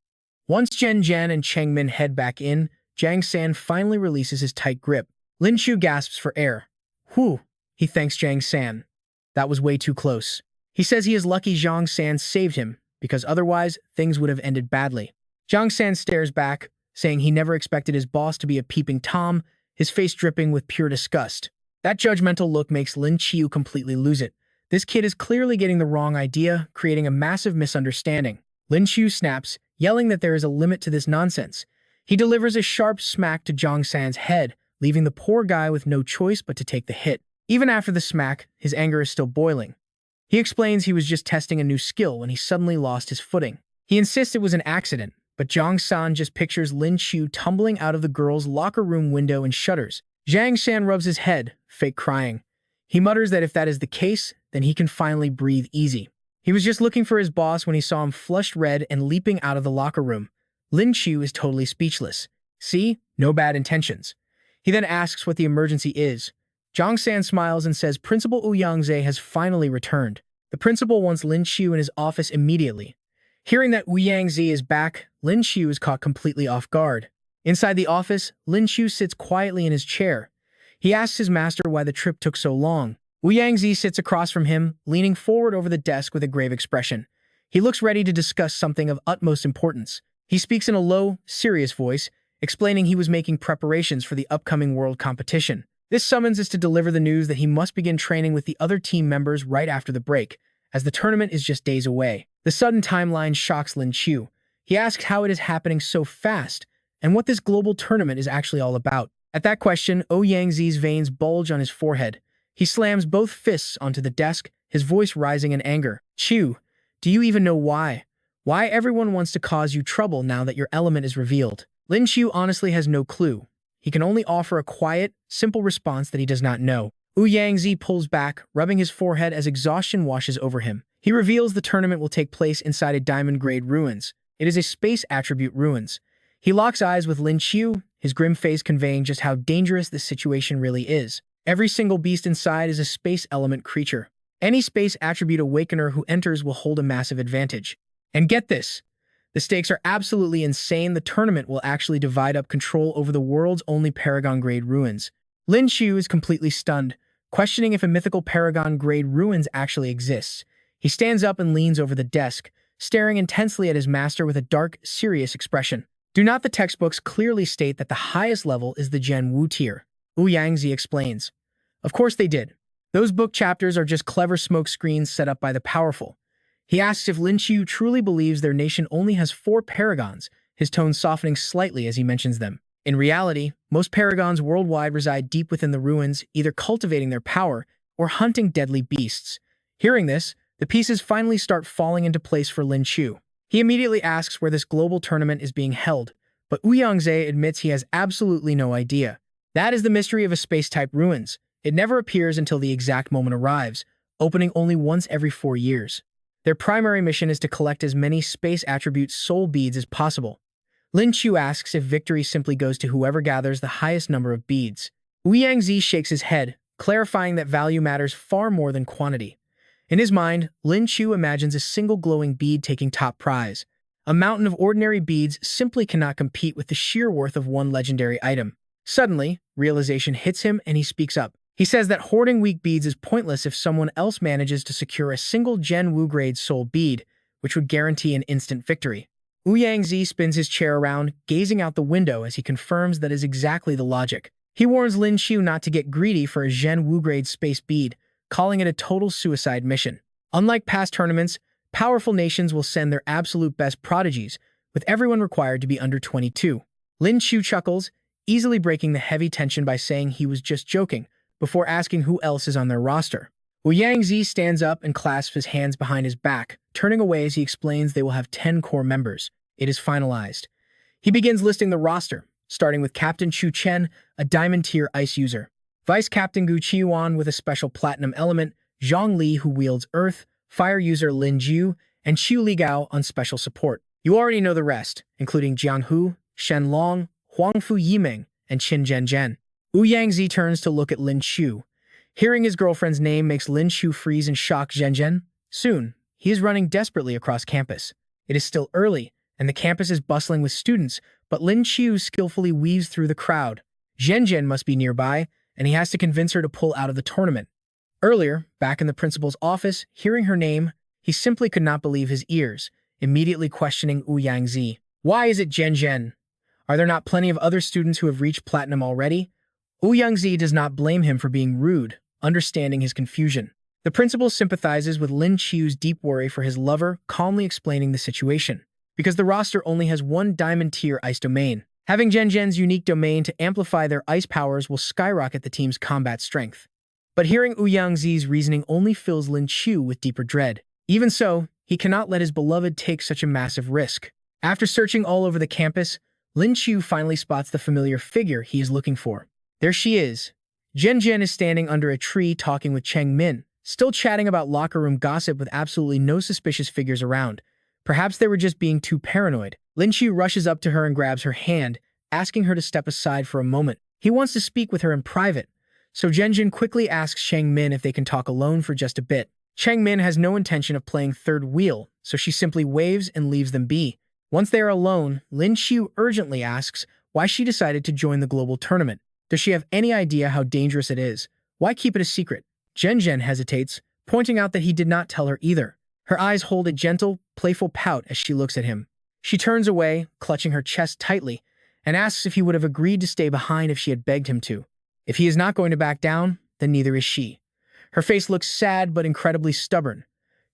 [SPEAKER 1] Once Zhen and Changmin head back in, Jiang San finally releases his tight grip. Lin Qiu gasps for air. Whew, he thanks Jiang San. That was way too close. He says he is lucky Jiang San saved him, because otherwise, things would have ended badly. Jiang San stares back, saying he never expected his boss to be a peeping Tom, his face dripping with pure disgust. That judgmental look makes Lin Qiu completely lose it. This kid is clearly getting the wrong idea, creating a massive misunderstanding. Lin Qiu snaps, yelling that there is a limit to this nonsense. He delivers a sharp smack to Jiang San's head, leaving the poor guy with no choice but to take the hit. Even after the smack, his anger is still boiling. He explains he was just testing a new skill when he suddenly lost his footing. He insists it was an accident, but Jiang San just pictures Lin Qiu tumbling out of the girl's locker room window and shudders. Jiang San rubs his head, fake crying. He mutters that if that is the case, then he can finally breathe easy. He was just looking for his boss when he saw him flushed red and leaping out of the locker room. Lin Qiu is totally speechless. See? No bad intentions. He then asks what the emergency is. Jiang San smiles and says Principal Wu Yangze has finally returned. The principal wants Lin Qiu in his office immediately. Hearing that Wu Yangze is back, Lin Qiu is caught completely off guard. Inside the office, Lin Qiu sits quietly in his chair. He asks his master why the trip took so long. Wu Yangze sits across from him, leaning forward over the desk with a grave expression. He looks ready to discuss something of utmost importance. He speaks in a low, serious voice, explaining he was making preparations for the upcoming world competition. This summons is to deliver the news that he must begin training with the other team members right after the break, as the tournament is just days away. The sudden timeline shocks Lin Qiu. He asks how it is happening so fast, and what this global tournament is actually all about. At that question, Wu Yangze's veins bulge on his forehead. He slams both fists onto the desk, his voice rising in anger. Qiu, do you even know why? Why everyone wants to cause you trouble now that your element is revealed? Lin Qiu honestly has no clue. He can only offer a quiet, simple response that he does not know. Yangzi pulls back, rubbing his forehead as exhaustion washes over him. He reveals the tournament will take place inside a diamond-grade ruins. It is a space attribute ruins. He locks eyes with Lin Qiu, his grim face conveying just how dangerous this situation really is. Every single beast inside is a space element creature. Any space attribute awakener who enters will hold a massive advantage. And get this, the stakes are absolutely insane. The tournament will actually divide up control over the world's only Paragon-grade ruins. Lin Qiu is completely stunned, questioning if a mythical Paragon-grade ruins actually exists. He stands up and leans over the desk, staring intensely at his master with a dark, serious expression. Do not the textbooks clearly state that the highest level is the Gen Wu tier? Yangzi explains. Of course they did. Those book chapters are just clever smoke screens set up by the powerful. He asks if Lin Qiu truly believes their nation only has 4 paragons, his tone softening slightly as he mentions them. In reality, most paragons worldwide reside deep within the ruins, either cultivating their power or hunting deadly beasts. Hearing this, the pieces finally start falling into place for Lin Qiu. He immediately asks where this global tournament is being held, but Yangzi admits he has absolutely no idea. That is the mystery of a space-type ruins. It never appears until the exact moment arrives, opening only once every 4 years. Their primary mission is to collect as many space attribute soul beads as possible. Lin Qiu asks if victory simply goes to whoever gathers the highest number of beads. Yangzi shakes his head, clarifying that value matters far more than quantity. In his mind, Lin Qiu imagines a single glowing bead taking top prize. A mountain of ordinary beads simply cannot compete with the sheer worth of one legendary item. Suddenly, realization hits him and he speaks up. He says that hoarding weak beads is pointless if someone else manages to secure a single Gen Wu-grade soul bead, which would guarantee an instant victory. Yangzi spins his chair around, gazing out the window as he confirms that is exactly the logic. He warns Lin Qiu not to get greedy for a Gen Wu-grade space bead, calling it a total suicide mission. Unlike past tournaments, powerful nations will send their absolute best prodigies, with everyone required to be under 22. Lin Qiu chuckles, easily breaking the heavy tension by saying he was just joking, before asking who else is on their roster. Yangzi stands up and clasps his hands behind his back, turning away as he explains they will have 10 core members. It is finalized. He begins listing the roster, starting with Captain Chu Chen, a diamond-tier ice user, Vice Captain Gu Qiuan with a special platinum element, Zhang Li who wields earth, fire user Lin Qiu, and Qiu Ligao on special support. You already know the rest, including Jiang Hu, Shen Long, Huangfu Yiming, and Qin Zhenjian. Yangzi turns to look at Lin Qiu. Hearing his girlfriend's name makes Lin Qiu freeze in shock. Zhenjian. Soon, he is running desperately across campus. It is still early, and the campus is bustling with students, but Lin Qiu skillfully weaves through the crowd. Zhenjian must be nearby, and he has to convince her to pull out of the tournament. Earlier, back in the principal's office, hearing her name, he simply could not believe his ears, immediately questioning Yangzi. Why is it Zhenjian? Are there not plenty of other students who have reached platinum already? Yangzi does not blame him for being rude, understanding his confusion. The principal sympathizes with Lin Qiu's deep worry for his lover, calmly explaining the situation. Because the roster only has one diamond-tier ice domain. Having Zhenjian's unique domain to amplify their ice powers will skyrocket the team's combat strength. But hearing Yangzi's reasoning only fills Lin Qiu with deeper dread. Even so, he cannot let his beloved take such a massive risk. After searching all over the campus, Lin Qiu finally spots the familiar figure he is looking for. There she is. Zhenjian is standing under a tree talking with Cheng Min, still chatting about locker room gossip with absolutely no suspicious figures around. Perhaps they were just being too paranoid. Lin Qiu rushes up to her and grabs her hand, asking her to step aside for a moment. He wants to speak with her in private, so Zhenjian quickly asks Cheng Min if they can talk alone for just a bit. Cheng Min has no intention of playing third wheel, so she simply waves and leaves them be. Once they are alone, Lin Qiu urgently asks why she decided to join the global tournament. Does she have any idea how dangerous it is? Why keep it a secret? Zhenjian hesitates, pointing out that he did not tell her either. Her eyes hold a gentle, playful pout as she looks at him. She turns away, clutching her chest tightly, and asks if he would have agreed to stay behind if she had begged him to. If he is not going to back down, then neither is she. Her face looks sad but incredibly stubborn.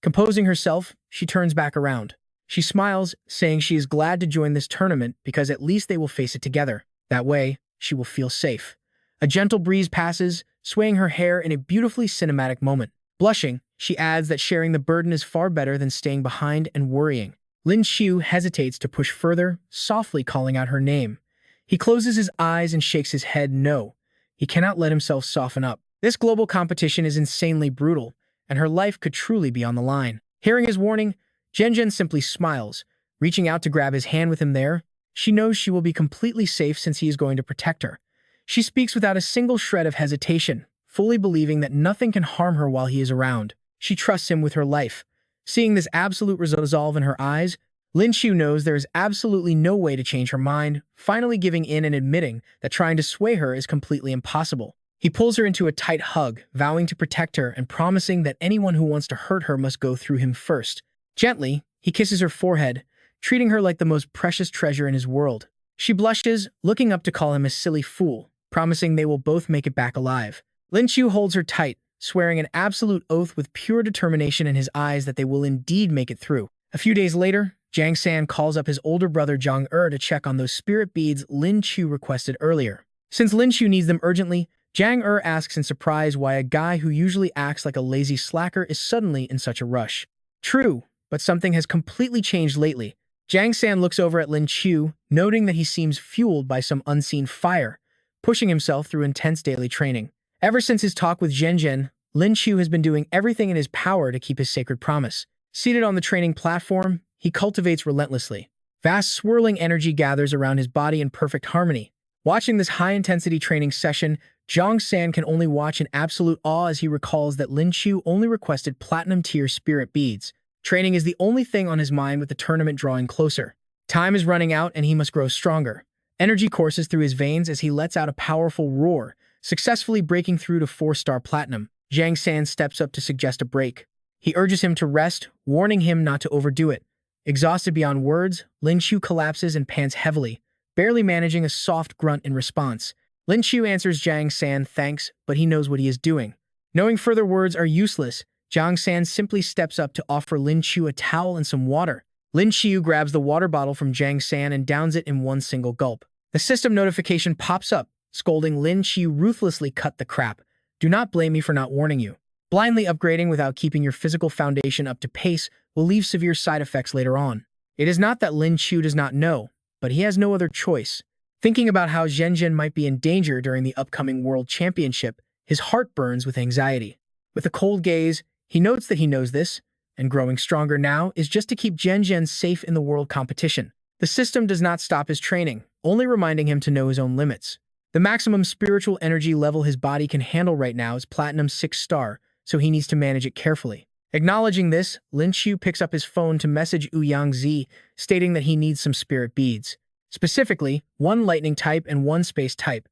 [SPEAKER 1] Composing herself, she turns back around. She smiles, saying she is glad to join this tournament because at least they will face it together. That way, she will feel safe. A gentle breeze passes, swaying her hair in a beautifully cinematic moment. Blushing, she adds that sharing the burden is far better than staying behind and worrying. Lin Qiu hesitates to push further, softly calling out her name. He closes his eyes and shakes his head no. He cannot let himself soften up. This global competition is insanely brutal, and her life could truly be on the line. Hearing his warning, Zhen simply smiles, reaching out to grab his hand with him there. She knows she will be completely safe since he is going to protect her. She speaks without a single shred of hesitation, fully believing that nothing can harm her while he is around. She trusts him with her life. Seeing this absolute resolve in her eyes, Lin Qiu knows there is absolutely no way to change her mind, finally giving in and admitting that trying to sway her is completely impossible. He pulls her into a tight hug, vowing to protect her and promising that anyone who wants to hurt her must go through him first. Gently, he kisses her forehead, treating her like the most precious treasure in his world. She blushes, looking up to call him a silly fool, promising they will both make it back alive. Lin Qiu holds her tight, swearing an absolute oath with pure determination in his eyes that they will indeed make it through. A few days later, Jiang San calls up his older brother Zhang to check on those spirit beads Lin Qiu requested earlier. Since Lin Qiu needs them urgently, Zhang asks in surprise why a guy who usually acts like a lazy slacker is suddenly in such a rush. True, but something has completely changed lately. Jiang San looks over at Lin Qiu, noting that he seems fueled by some unseen fire, pushing himself through intense daily training. Ever since his talk with Zhen, Lin Qiu has been doing everything in his power to keep his sacred promise. Seated on the training platform, he cultivates relentlessly. Vast swirling energy gathers around his body in perfect harmony. Watching this high-intensity training session, Jiang San can only watch in absolute awe as he recalls that Lin Qiu only requested platinum-tier spirit beads. Training is the only thing on his mind with the tournament drawing closer. Time is running out and he must grow stronger. Energy courses through his veins as he lets out a powerful roar, successfully breaking through to 4-star platinum. Jiang San steps up to suggest a break. He urges him to rest, warning him not to overdo it. Exhausted beyond words, Lin Qiu collapses and pants heavily, barely managing a soft grunt in response. Lin Qiu answers Jiang San thanks, but he knows what he is doing. Knowing further words are useless, Jiang San simply steps up to offer Lin Qiu a towel and some water. Lin Qiu grabs the water bottle from Jiang San and downs it in one single gulp. The system notification pops up, scolding Lin Qiu ruthlessly cut the crap. Do not blame me for not warning you. Blindly upgrading without keeping your physical foundation up to pace will leave severe side effects later on. It is not that Lin Qiu does not know, but he has no other choice. Thinking about how Zhen might be in danger during the upcoming World Championship, his heart burns with anxiety. With a cold gaze, he notes that he knows this, and growing stronger now is just to keep Zhen safe in the world competition. The system does not stop his training, only reminding him to know his own limits. The maximum spiritual energy level his body can handle right now is platinum 6-star, so he needs to manage it carefully. Acknowledging this, Lin Qiu picks up his phone to message Ouyang, stating that he needs some spirit beads. Specifically, 1 lightning type and 1 space type.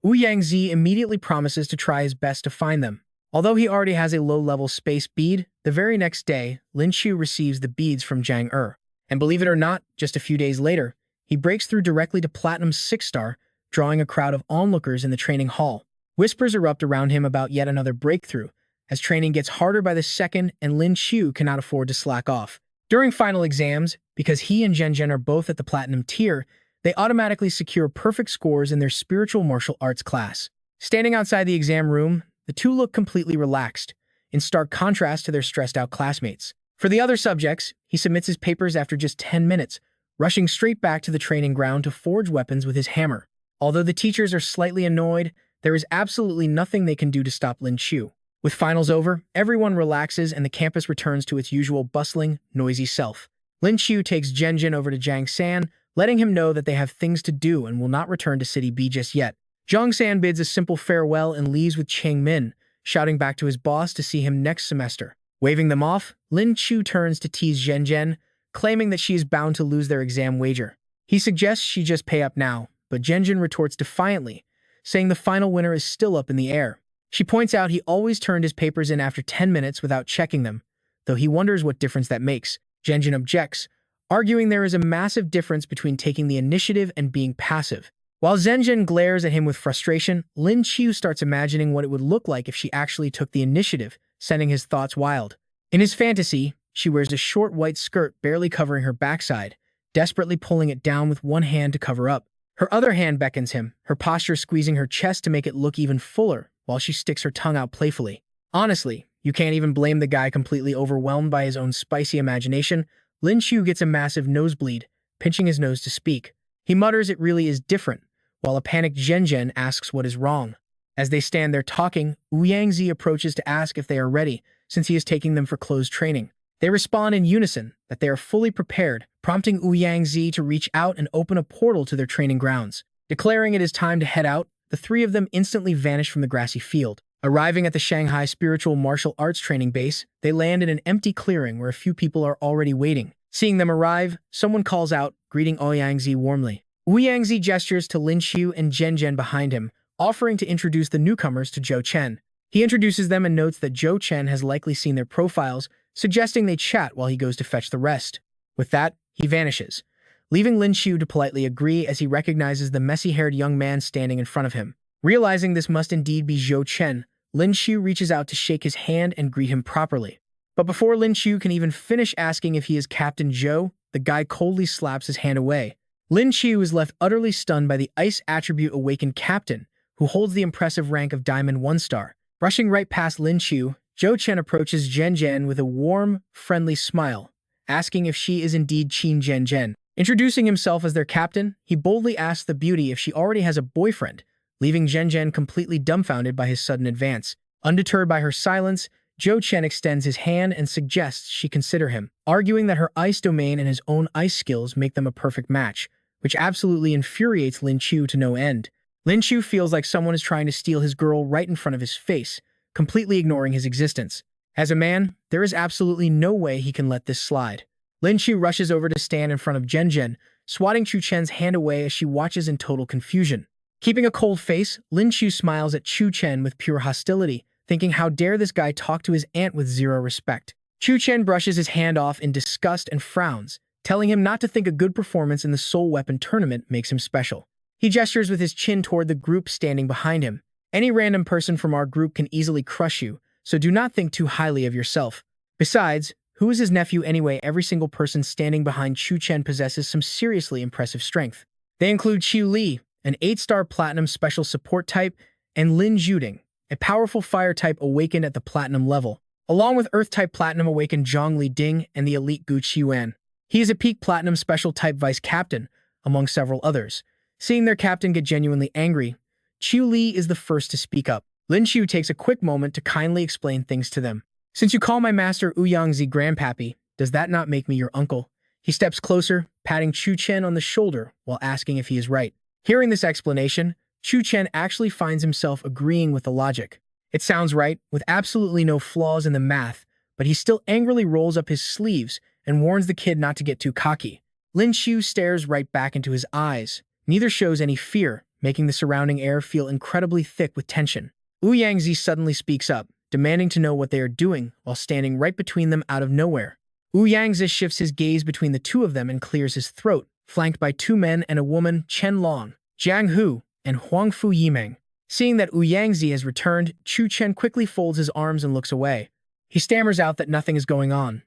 [SPEAKER 1] Ouyang immediately promises to try his best to find them. Although he already has a low-level space bead, the very next day, Lin Qiu receives the beads from Zhang. And believe it or not, just a few days later, he breaks through directly to platinum 6-star, drawing a crowd of onlookers in the training hall. Whispers erupt around him about yet another breakthrough, as training gets harder by the second and Lin Qiu cannot afford to slack off. During final exams, because he and Zhen are both at the platinum tier, they automatically secure perfect scores in their spiritual martial arts class. Standing outside the exam room, the two look completely relaxed, in stark contrast to their stressed-out classmates. For the other subjects, he submits his papers after just 10 minutes, rushing straight back to the training ground to forge weapons with his hammer. Although the teachers are slightly annoyed, there is absolutely nothing they can do to stop Lin Qiu. With finals over, everyone relaxes and the campus returns to its usual bustling, noisy self. Lin Qiu takes Zhen over to Jiang San, letting him know that they have things to do and will not return to City B just yet. Jiang San bids a simple farewell and leaves with Cheng Min, shouting back to his boss to see him next semester. Waving them off, Lin Qiu turns to tease Zhen, claiming that she is bound to lose their exam wager. He suggests she just pay up now, but Zhen retorts defiantly, saying the final winner is still up in the air. She points out he always turned his papers in after 10 minutes without checking them, though he wonders what difference that makes. Zhen objects, arguing there is a massive difference between taking the initiative and being passive. While Zhen glares at him with frustration, Lin Qiu starts imagining what it would look like if she actually took the initiative, sending his thoughts wild. In his fantasy, she wears a short white skirt barely covering her backside, desperately pulling it down with one hand to cover up. Her other hand beckons him, her posture squeezing her chest to make it look even fuller, while she sticks her tongue out playfully. Honestly, you can't even blame the guy completely overwhelmed by his own spicy imagination. Lin Qiu gets a massive nosebleed, pinching his nose to speak. He mutters it really is different, while a panicked Zhen asks what is wrong. As they stand there talking, Yangzi approaches to ask if they are ready, since he is taking them for closed training. They respond in unison that they are fully prepared, prompting Yangzi to reach out and open a portal to their training grounds. Declaring it is time to head out, the three of them instantly vanish from the grassy field. Arriving at the Shanghai Spiritual Martial Arts Training Base, they land in an empty clearing where a few people are already waiting. Seeing them arrive, someone calls out, greeting Yangzi warmly. Yangzi gestures to Lin Qiu and Zhen behind him, offering to introduce the newcomers to Zhou Chen. He introduces them and notes that Zhou Chen has likely seen their profiles, suggesting they chat while he goes to fetch the rest. With that, he vanishes, leaving Lin Qiu to politely agree as he recognizes the messy-haired young man standing in front of him. Realizing this must indeed be Zhou Chen, Lin Qiu reaches out to shake his hand and greet him properly. But before Lin Qiu can even finish asking if he is Captain Zhou, the guy coldly slaps his hand away. Lin Qiu is left utterly stunned by the Ice Attribute Awakened Captain, who holds the impressive rank of Diamond 1-star. Brushing right past Lin Qiu, Zhou Chen approaches Zhen with a warm, friendly smile, asking if she is indeed Qin Zhen. Introducing himself as their captain, he boldly asks the beauty if she already has a boyfriend, leaving Zhen completely dumbfounded by his sudden advance. Undeterred by her silence, Zhou Chen extends his hand and suggests she consider him, arguing that her ice domain and his own ice skills make them a perfect match, which absolutely infuriates Lin Qiu to no end. Lin Qiu feels like someone is trying to steal his girl right in front of his face, completely ignoring his existence. As a man, there is absolutely no way he can let this slide. Lin Qiu rushes over to stand in front of Zhen, swatting Chu Chen's hand away as she watches in total confusion. Keeping a cold face, Lin Qiu smiles at Chu Chen with pure hostility, thinking how dare this guy talk to his aunt with zero respect. Chu Chen brushes his hand off in disgust and frowns, telling him not to think a good performance in the Soul Weapon tournament makes him special. He gestures with his chin toward the group standing behind him. Any random person from our group can easily crush you, so do not think too highly of yourself. Besides, who is his nephew anyway? Every single person standing behind Chu Chen possesses some seriously impressive strength. They include Qiu Li, an 8-star Platinum Special Support type, and Lin Jiuding, a powerful Fire type awakened at the Platinum level, along with Earth-type Platinum awakened Zhang Li Ding and the elite Gu Qiuan. He is a peak Platinum Special type Vice Captain, among several others. Seeing their captain get genuinely angry, Qiu Li is the first to speak up. Lin Qiu takes a quick moment to kindly explain things to them. Since you call my master Yangzi grandpappy, does that not make me your uncle? He steps closer, patting Chu Chen on the shoulder while asking if he is right. Hearing this explanation, Chu Chen actually finds himself agreeing with the logic. It sounds right, with absolutely no flaws in the math, but he still angrily rolls up his sleeves and warns the kid not to get too cocky. Lin Qiu stares right back into his eyes. Neither shows any fear, making the surrounding air feel incredibly thick with tension. Yangzi suddenly speaks up, demanding to know what they are doing while standing right between them out of nowhere. Yangzi shifts his gaze between the two of them and clears his throat, flanked by two men and a woman, Chen Long, Jiang Hu, and Huangfu Yimeng. Seeing that Yangzi has returned, Chu Chen quickly folds his arms and looks away. He stammers out that nothing is going on.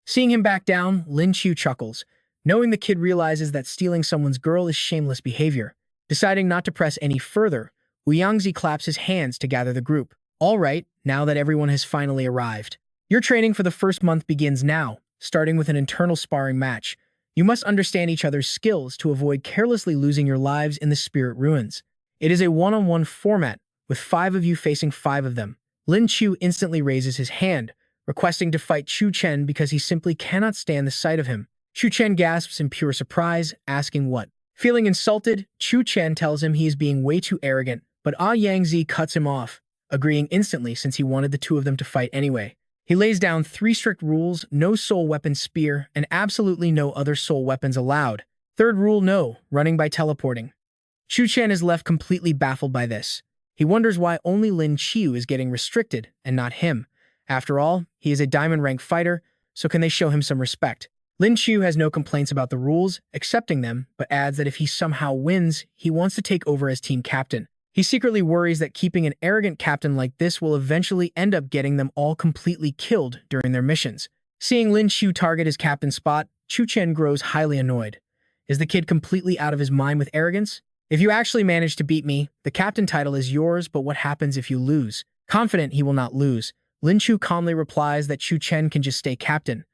[SPEAKER 1] Seeing him back down, Lin Qiu chuckles, knowing the kid realizes that stealing someone's girl is shameless behavior. Deciding not to press any further, Yangzi claps his hands to gather the group. All right, now that everyone has finally arrived. Your training for the first month begins now, starting with an internal sparring match. You must understand each other's skills to avoid carelessly losing your lives in the spirit ruins. It is a one-on-one format, with 5 of you facing 5 of them. Lin Qiu instantly raises his hand, requesting to fight Chu Chen because he simply cannot stand the sight of him. Chu Chen gasps in pure surprise, asking what. Feeling insulted, Chu Chen tells him he is being way too arrogant, but Yangzi cuts him off, agreeing instantly since he wanted the two of them to fight anyway. He lays down 3 strict rules: no soul weapon spear, and absolutely no other soul weapons allowed. Third rule: no running by teleporting. Chu Chen is left completely baffled by this. He wonders why only Lin Qiu is getting restricted, and not him. After all, he is a diamond rank fighter, so can they show him some respect? Lin Qiu has no complaints about the rules, accepting them, but adds that if he somehow wins, he wants to take over as team captain. He secretly worries that keeping an arrogant captain like this will eventually end up getting them all completely killed during their missions. Seeing Lin Qiu target his captain spot, Chu Chen grows highly annoyed. Is the kid completely out of his mind with arrogance? If you actually manage to beat me, the captain title is yours, but what happens if you lose? Confident he will not lose, Lin Qiu calmly replies that Chu Chen can just stay captain,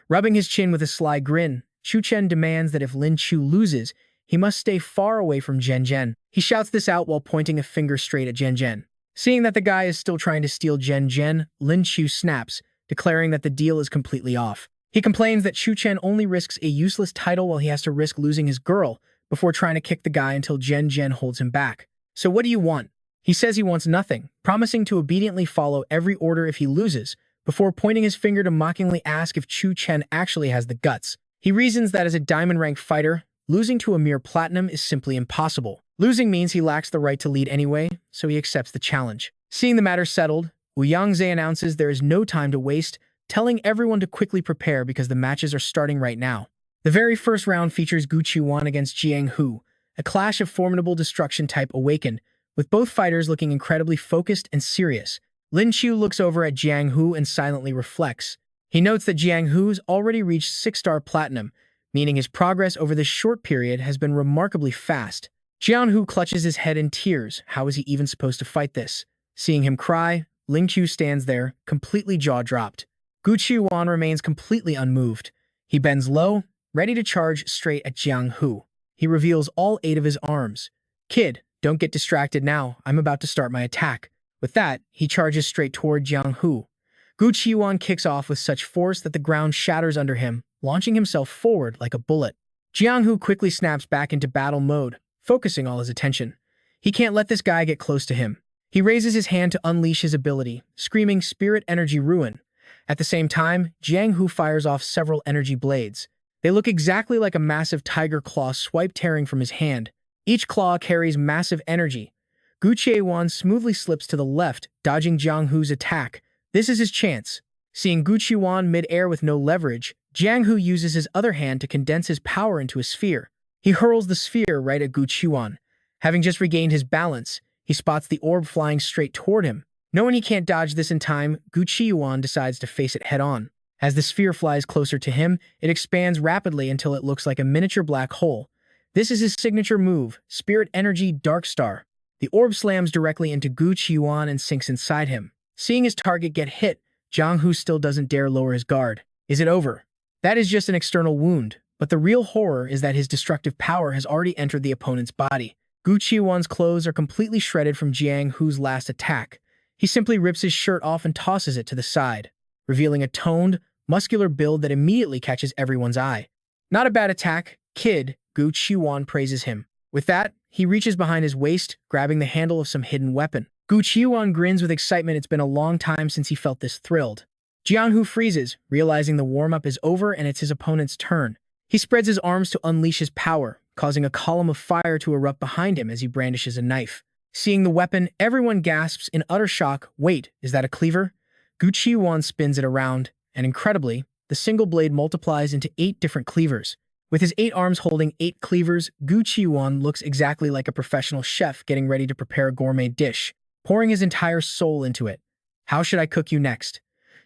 [SPEAKER 1] Rubbing his chin with a sly grin, Chu Chen demands that if Lin Qiu loses, he must stay far away from Zhen Zhen. He shouts this out while pointing a finger straight at Zhen Zhen. Seeing that the guy is still trying to steal Zhen Zhen, Lin Qiu snaps, declaring that the deal is completely off. He complains that Chu Chen only risks a useless title while he has to risk losing his girl before trying to kick the guy until Zhen Zhen holds him back. So what do you want? He says he wants nothing, promising to obediently follow every order if he loses, before pointing his finger to mockingly ask if Chu Chen actually has the guts. He reasons that as a diamond-ranked fighter, losing to a mere platinum is simply impossible. Losing means he lacks the right to lead anyway, so he accepts the challenge. Seeing the matter settled, Wu Yangze announces there is no time to waste, telling everyone to quickly prepare because the matches are starting right now. The very first round features Gu Qiuwan against Jiang Hu, a clash of formidable destruction type awakened, with both fighters looking incredibly focused and serious. Lin Qiu looks over at Jiang Hu and silently reflects. He notes that Jiang Hu's already reached 6-star platinum, meaning his progress over this short period has been remarkably fast. Jiang Hu clutches his head in tears. How is he even supposed to fight this? Seeing him cry, Lin Qiu stands there, completely jaw-dropped. Gu Qiuwan remains completely unmoved. He bends low, ready to charge straight at Jiang Hu. He reveals all 8 of his arms. Kid, don't get distracted now. I'm about to start my attack. With that, he charges straight toward Jiang Hu. Gu Qiuwan kicks off with such force that the ground shatters under him, launching himself forward like a bullet. Jiang Hu quickly snaps back into battle mode, focusing all his attention. He can't let this guy get close to him. He raises his hand to unleash his ability, screaming Spirit Energy Ruin. At the same time, Jiang Hu fires off several energy blades. They look exactly like a massive tiger claw swipe tearing from his hand. Each claw carries massive energy. Gu Qiuwan smoothly slips to the left, dodging Jiang Hu's attack. This is his chance. Seeing Gu Qiuwan mid-air with no leverage, Jiang Hu uses his other hand to condense his power into a sphere. He hurls the sphere right at Gu Qiuwan. Having just regained his balance, he spots the orb flying straight toward him. Knowing he can't dodge this in time, Gu Qiuwan decides to face it head-on. As the sphere flies closer to him, it expands rapidly until it looks like a miniature black hole. This is his signature move, Spirit Energy Dark Star. The orb slams directly into Gu Qiuwan and sinks inside him. Seeing his target get hit, Jiang Hu still doesn't dare lower his guard. Is it over? That is just an external wound, but the real horror is that his destructive power has already entered the opponent's body. Gu Qiuwan's clothes are completely shredded from Jiang Hu's last attack. He simply rips his shirt off and tosses it to the side, revealing a toned, muscular build that immediately catches everyone's eye. Not a bad attack, kid, Gu Qiuwan praises him. With that, he reaches behind his waist, grabbing the handle of some hidden weapon. Gu Qiuwan grins with excitement. It's been a long time since he felt this thrilled. Jiang Hu freezes, realizing the warm-up is over and it's his opponent's turn. He spreads his arms to unleash his power, causing a column of fire to erupt behind him as he brandishes a knife. Seeing the weapon, everyone gasps in utter shock. Wait, is that a cleaver? Gu Qiuwan spins it around, and incredibly, the single blade multiplies into 8 different cleavers. With his 8 arms holding 8 cleavers, Gu Qiuwan looks exactly like a professional chef getting ready to prepare a gourmet dish, pouring his entire soul into it. How should I cook you next?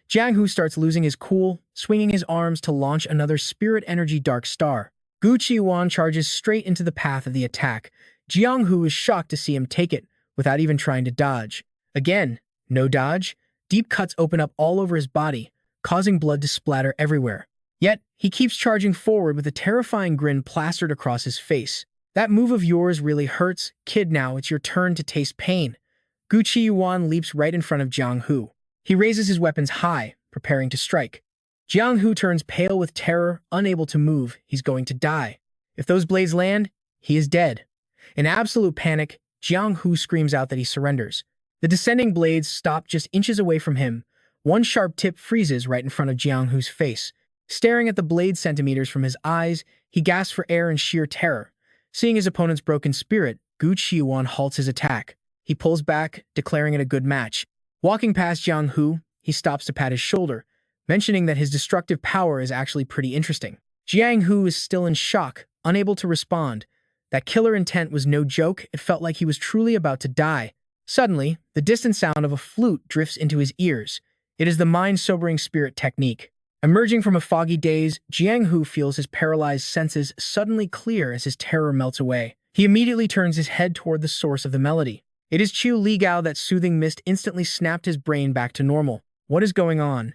[SPEAKER 1] Jiang Hu starts losing his cool, swinging his arms to launch another Spirit Energy Dark Star. Gu Qiuwan charges straight into the path of the attack. Jiang Hu is shocked to see him take it, without even trying to dodge. Again, no dodge. Deep cuts open up all over his body, causing blood to splatter everywhere. Yet, he keeps charging forward with a terrifying grin plastered across his face. That move of yours really hurts. Kid, now it's your turn to taste pain. Gu Qiuwan leaps right in front of Jiang Hu. He raises his weapons high, preparing to strike. Jiang Hu turns pale with terror, unable to move. He's going to die. If those blades land, he is dead. In absolute panic, Jiang Hu screams out that he surrenders. The descending blades stop just inches away from him. One sharp tip freezes right in front of Jiang Hu's face. Staring at the blade centimeters from his eyes, he gasps for air in sheer terror. Seeing his opponent's broken spirit, Gu Qiuwan halts his attack. He pulls back, declaring it a good match. Walking past Jiang Hu, he stops to pat his shoulder, mentioning that his destructive power is actually pretty interesting. Jiang Hu is still in shock, unable to respond. That killer intent was no joke. It felt like he was truly about to die. Suddenly, the distant sound of a flute drifts into his ears. It is the mind-sobering spirit technique. Emerging from a foggy daze, Jiang Hu feels his paralyzed senses suddenly clear as his terror melts away. He immediately turns his head toward the source of the melody. It is Qiu Li Gao. That soothing mist instantly snapped his brain back to normal. What is going on?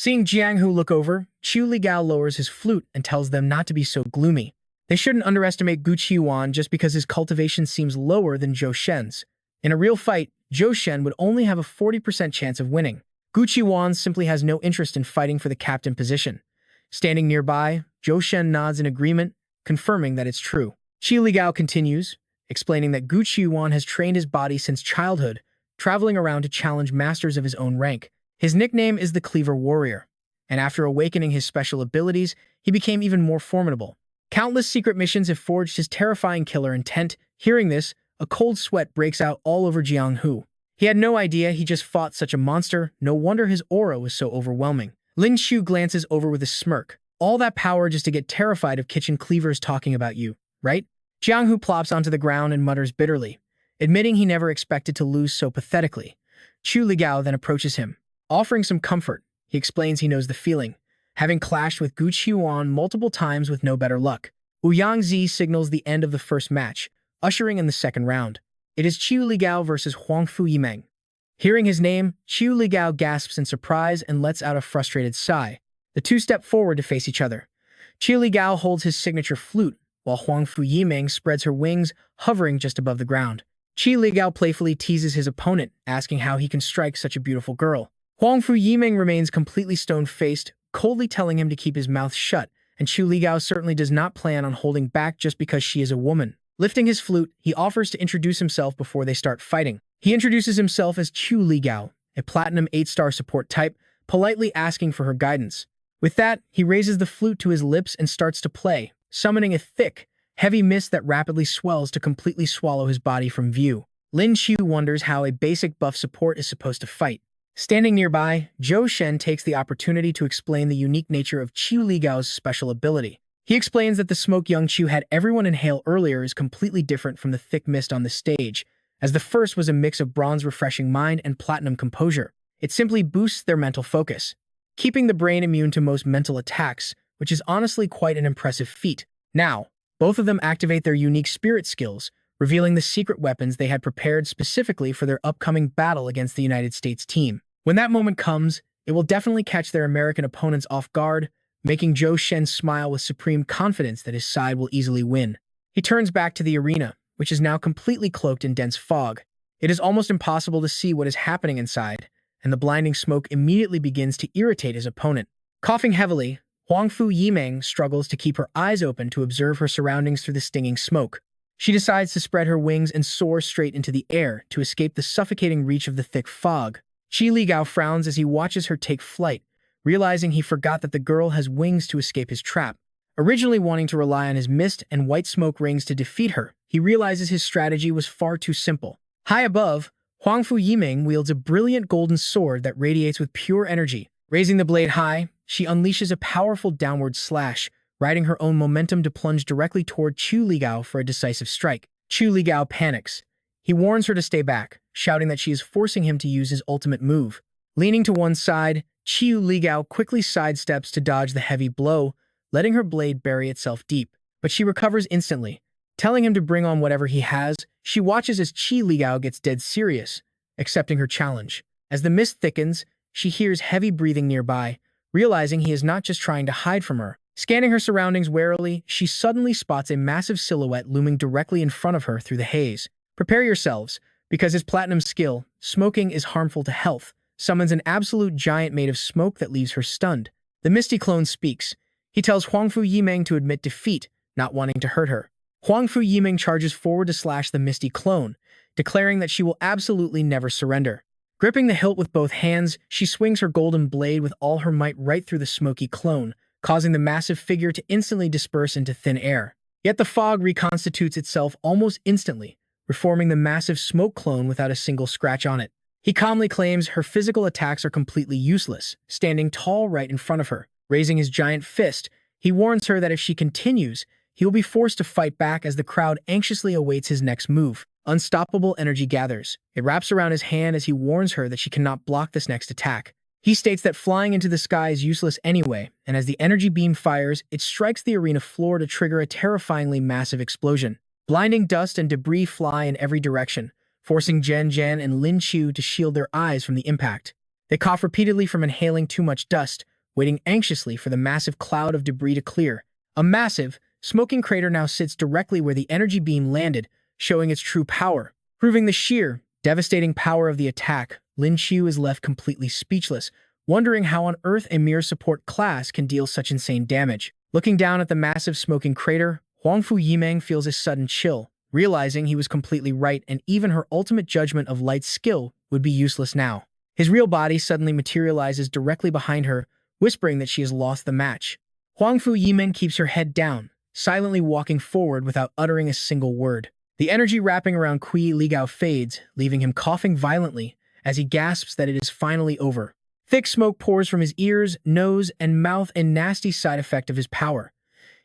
[SPEAKER 1] Seeing Jiang Hu look over, Qiu Ligao lowers his flute and tells them not to be so gloomy. They shouldn't underestimate Gu Qiyuan just because his cultivation seems lower than Zhou Shen's. In a real fight, Zhou Shen would only have a 40% chance of winning. Gu Qiyuan simply has no interest in fighting for the captain position. Standing nearby, Zhou Shen nods in agreement, confirming that it's true. Qiu Ligao continues, explaining that Gu Qiyuan has trained his body since childhood, traveling around to challenge masters of his own rank. His nickname is the Cleaver Warrior, and after awakening his special abilities, he became even more formidable. Countless secret missions have forged his terrifying killer intent. Hearing this, a cold sweat breaks out all over Jiang Hu. He had no idea he just fought such a monster. No wonder his aura was so overwhelming. Lin Qiu glances over with a smirk. All that power just to get terrified of kitchen cleavers talking about you, right? Jiang Hu plops onto the ground and mutters bitterly, admitting he never expected to lose so pathetically. Qiu Ligao then approaches him. Offering some comfort, he explains he knows the feeling, having clashed with Gu Qiyuan multiple times with no better luck. Ouyang Zi signals the end of the first match, ushering in the second round. It is Qiu Ligao versus Huangfu Yimeng. Hearing his name, Qiu Ligao gasps in surprise and lets out a frustrated sigh. The two step forward to face each other. Qiu Ligao holds his signature flute, while Huangfu Yimeng spreads her wings, hovering just above the ground. Qiu Ligao playfully teases his opponent, asking how he can strike such a beautiful girl. Huangfu Yimeng remains completely stone-faced, coldly telling him to keep his mouth shut, and Qiu Ligao certainly does not plan on holding back just because she is a woman. Lifting his flute, he offers to introduce himself before they start fighting. He introduces himself as Qiu Ligao, a Platinum 8-star support type, politely asking for her guidance. With that, he raises the flute to his lips and starts to play, summoning a thick, heavy mist that rapidly swells to completely swallow his body from view. Lin Qiu wonders how a basic buff support is supposed to fight. Standing nearby, Zhou Shen takes the opportunity to explain the unique nature of Qiu Ligao's special ability. He explains that the smoke Young Qiu had everyone inhale earlier is completely different from the thick mist on the stage, as the first was a mix of bronze refreshing mind and platinum composure. It simply boosts their mental focus, keeping the brain immune to most mental attacks, which is honestly quite an impressive feat. Now, both of them activate their unique spirit skills, revealing the secret weapons they had prepared specifically for their upcoming battle against the United States team. When that moment comes, it will definitely catch their American opponents off guard, making Zhou Shen smile with supreme confidence that his side will easily win. He turns back to the arena, which is now completely cloaked in dense fog. It is almost impossible to see what is happening inside, and the blinding smoke immediately begins to irritate his opponent. Coughing heavily, Huangfu Yimeng struggles to keep her eyes open to observe her surroundings through the stinging smoke. She decides to spread her wings and soar straight into the air to escape the suffocating reach of the thick fog. Qiu Ligao frowns as he watches her take flight, realizing he forgot that the girl has wings to escape his trap. Originally wanting to rely on his mist and white smoke rings to defeat her, he realizes his strategy was far too simple. High above, Huangfu Yimeng wields a brilliant golden sword that radiates with pure energy. Raising the blade high, she unleashes a powerful downward slash, riding her own momentum to plunge directly toward Qiu Ligao for a decisive strike. Qiu Ligao panics. He warns her to stay back, shouting that she is forcing him to use his ultimate move. Leaning to one side, Qiu Ligao quickly sidesteps to dodge the heavy blow, letting her blade bury itself deep. But she recovers instantly, telling him to bring on whatever he has. She watches as Qiu Ligao gets dead serious, accepting her challenge. As the mist thickens, she hears heavy breathing nearby, realizing he is not just trying to hide from her. Scanning her surroundings warily, she suddenly spots a massive silhouette looming directly in front of her through the haze. Prepare yourselves, because his platinum skill, smoking is harmful to health, summons an absolute giant made of smoke that leaves her stunned. The Misty Clone speaks. He tells Huangfu Yimeng to admit defeat, not wanting to hurt her. Huangfu Yimeng charges forward to slash the Misty Clone, declaring that she will absolutely never surrender. Gripping the hilt with both hands, she swings her golden blade with all her might right through the smoky clone, causing the massive figure to instantly disperse into thin air. Yet the fog reconstitutes itself almost instantly, reforming the massive smoke clone without a single scratch on it. He calmly claims her physical attacks are completely useless, standing tall right in front of her. Raising his giant fist, he warns her that if she continues, he will be forced to fight back as the crowd anxiously awaits his next move. Unstoppable energy gathers. It wraps around his hand as he warns her that she cannot block this next attack. He states that flying into the sky is useless anyway, and as the energy beam fires, it strikes the arena floor to trigger a terrifyingly massive explosion. Blinding dust and debris fly in every direction, forcing Zhen Zhen and Lin Qiu to shield their eyes from the impact. They cough repeatedly from inhaling too much dust, waiting anxiously for the massive cloud of debris to clear. A massive, smoking crater now sits directly where the energy beam landed, showing its true power. Proving the sheer, devastating power of the attack, Lin Qiu is left completely speechless, wondering how on earth a mere support class can deal such insane damage. Looking down at the massive smoking crater, Huangfu Yimeng feels a sudden chill, realizing he was completely right and even her ultimate judgment of Light's skill would be useless now. His real body suddenly materializes directly behind her, whispering that she has lost the match. Huangfu Yimeng keeps her head down, silently walking forward without uttering a single word. The energy wrapping around Kui Ligao fades, leaving him coughing violently as he gasps that it is finally over. Thick smoke pours from his ears, nose, and mouth, a nasty side effect of his power.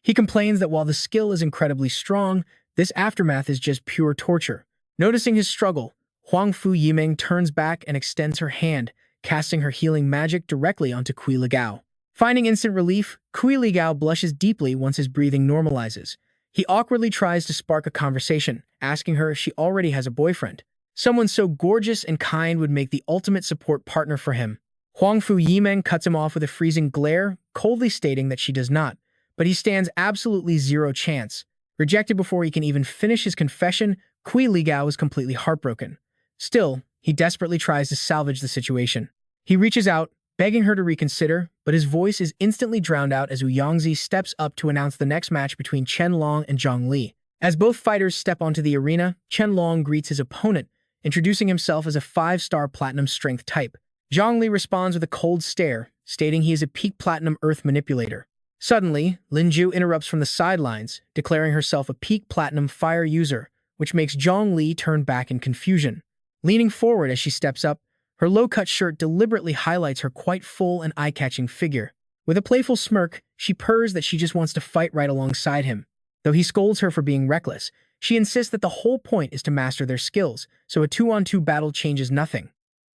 [SPEAKER 1] He complains that while the skill is incredibly strong, this aftermath is just pure torture. Noticing his struggle, Huangfu Yimeng turns back and extends her hand, casting her healing magic directly onto Kui Ligao. Finding instant relief, Kui Ligao blushes deeply once his breathing normalizes. He awkwardly tries to spark a conversation, asking her if she already has a boyfriend. Someone so gorgeous and kind would make the ultimate support partner for him. Huangfu Yimeng cuts him off with a freezing glare, coldly stating that she does not, but he stands absolutely zero chance. Rejected before he can even finish his confession, Kui Ligao is completely heartbroken. Still, he desperately tries to salvage the situation. He reaches out, begging her to reconsider, but his voice is instantly drowned out as Yangzi steps up to announce the next match between Chen Long and Zhang Li. As both fighters step onto the arena, Chen Long greets his opponent, introducing himself as a 5-star platinum strength type. Zhang Li responds with a cold stare, stating he is a peak platinum earth manipulator. Suddenly, Lin Qiu interrupts from the sidelines, declaring herself a peak platinum fire user, which makes Zhang Li turn back in confusion. Leaning forward as she steps up, her low-cut shirt deliberately highlights her quite full and eye-catching figure. With a playful smirk, she purrs that she just wants to fight right alongside him. Though he scolds her for being reckless, she insists that the whole point is to master their skills, so a 2-on-2 battle changes nothing.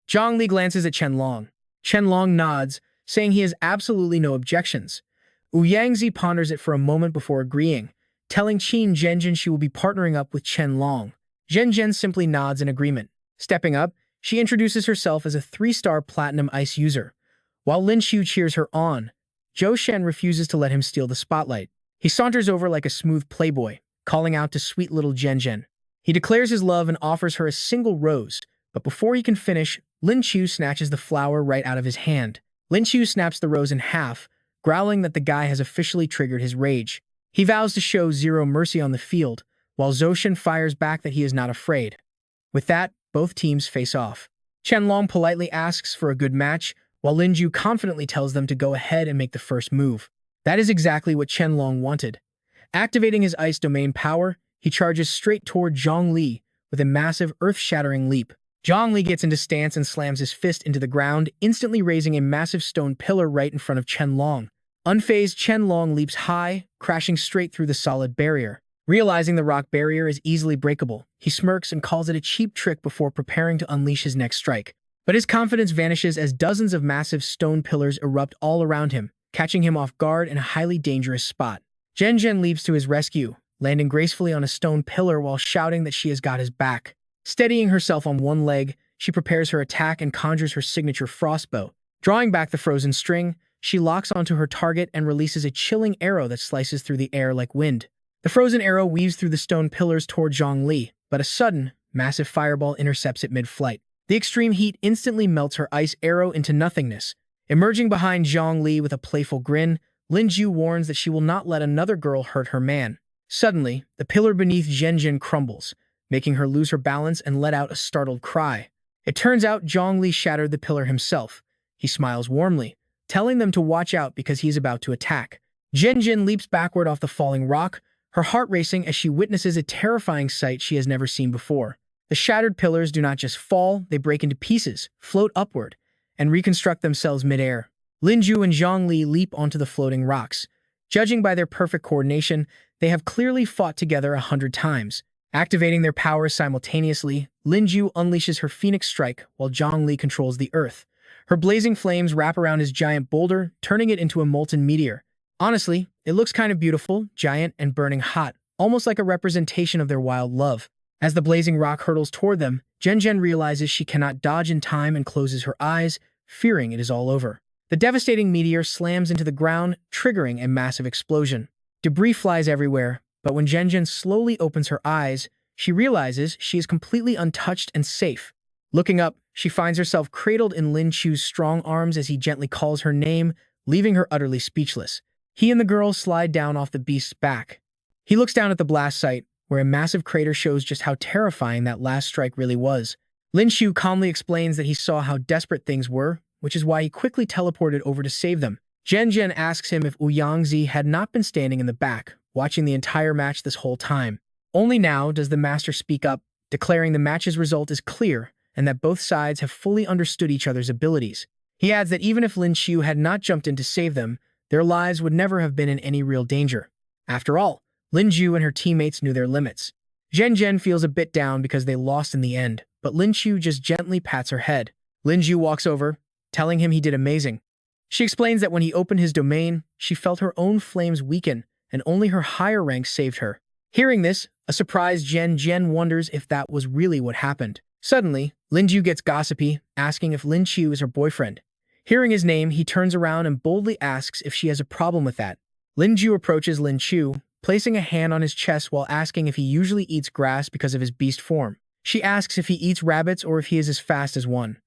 [SPEAKER 1] Zhang Li glances at Chen Long. Chen Long nods, saying he has absolutely no objections. Yangzi ponders it for a moment before agreeing, telling Qin Zhenjin she will be partnering up with Chen Long. Zhenjin simply nods in agreement. Stepping up, she introduces herself as a 3-star platinum ice user. While Lin Qiu cheers her on, Zhou Shen refuses to let him steal the spotlight. He saunters over like a smooth playboy, calling out to sweet little Zhenjin. He declares his love and offers her a single rose, but before he can finish, Lin Qiu snatches the flower right out of his hand. Lin Qiu snaps the rose in half, growling that the guy has officially triggered his rage. He vows to show zero mercy on the field, while Zhou Shen fires back that he is not afraid. With that, both teams face off. Chen Long politely asks for a good match, while Lin Qiu confidently tells them to go ahead and make the first move. That is exactly what Chen Long wanted. Activating his ice domain power, he charges straight toward Zhang Li with a massive earth-shattering leap. Zhang Li gets into stance and slams his fist into the ground, instantly raising a massive stone pillar right in front of Chen Long. Unfazed, Chen Long leaps high, crashing straight through the solid barrier. Realizing the rock barrier is easily breakable, he smirks and calls it a cheap trick before preparing to unleash his next strike. But his confidence vanishes as dozens of massive stone pillars erupt all around him, catching him off guard in a highly dangerous spot. Zhen leaps to his rescue, landing gracefully on a stone pillar while shouting that she has got his back. Steadying herself on one leg, she prepares her attack and conjures her signature frostbow. Drawing back the frozen string, she locks onto her target and releases a chilling arrow that slices through the air like wind. The frozen arrow weaves through the stone pillars toward Zhang Li, but a sudden, massive fireball intercepts it mid-flight. The extreme heat instantly melts her ice arrow into nothingness. Emerging behind Zhang Li with a playful grin, Lin Qiu warns that she will not let another girl hurt her man. Suddenly, the pillar beneath Zhen crumbles, making her lose her balance and let out a startled cry. It turns out Zhang Li shattered the pillar himself. He smiles warmly, telling them to watch out because he is about to attack. Zhen leaps backward off the falling rock, her heart racing as she witnesses a terrifying sight she has never seen before. The shattered pillars do not just fall, they break into pieces, float upward, and reconstruct themselves mid-air. Lin Qiu and Zhang Li leap onto the floating rocks. Judging by their perfect coordination, they have clearly fought together 100 times. Activating their powers simultaneously, Lin Qiu unleashes her Phoenix Strike while Zhang Li controls the earth. Her blazing flames wrap around his giant boulder, turning it into a molten meteor. Honestly, it looks kind of beautiful, giant, and burning hot, almost like a representation of their wild love. As the blazing rock hurtles toward them, Zhen realizes she cannot dodge in time and closes her eyes, fearing it is all over. The devastating meteor slams into the ground, triggering a massive explosion. Debris flies everywhere, but when Zhen slowly opens her eyes, she realizes she is completely untouched and safe. Looking up, she finds herself cradled in Lin Qiu's strong arms as he gently calls her name, leaving her utterly speechless. He and the girl slide down off the beast's back. He looks down at the blast site, where a massive crater shows just how terrifying that last strike really was. Lin Qiu calmly explains that he saw how desperate things were, which is why he quickly teleported over to save them. Zhen asks him if Wu Yangzi had not been standing in the back, watching the entire match this whole time. Only now does the master speak up, declaring the match's result is clear and that both sides have fully understood each other's abilities. He adds that even if Lin Qiu had not jumped in to save them, their lives would never have been in any real danger. After all, Lin Qiu and her teammates knew their limits. Zhen feels a bit down because they lost in the end, but Lin Qiu just gently pats her head. Lin Qiu walks over, telling him he did amazing. She explains that when he opened his domain, she felt her own flames weaken, and only her higher rank saved her. Hearing this, a surprised Zhen wonders if that was really what happened. Suddenly, Lin Qiu gets gossipy, asking if Lin Qiu is her boyfriend. Hearing his name, he turns around and boldly asks if she has a problem with that. Lin Qiu approaches Lin Qiu, placing a hand on his chest while asking if he usually eats grass because of his beast form. She asks if he eats rabbits or if he is as fast as one.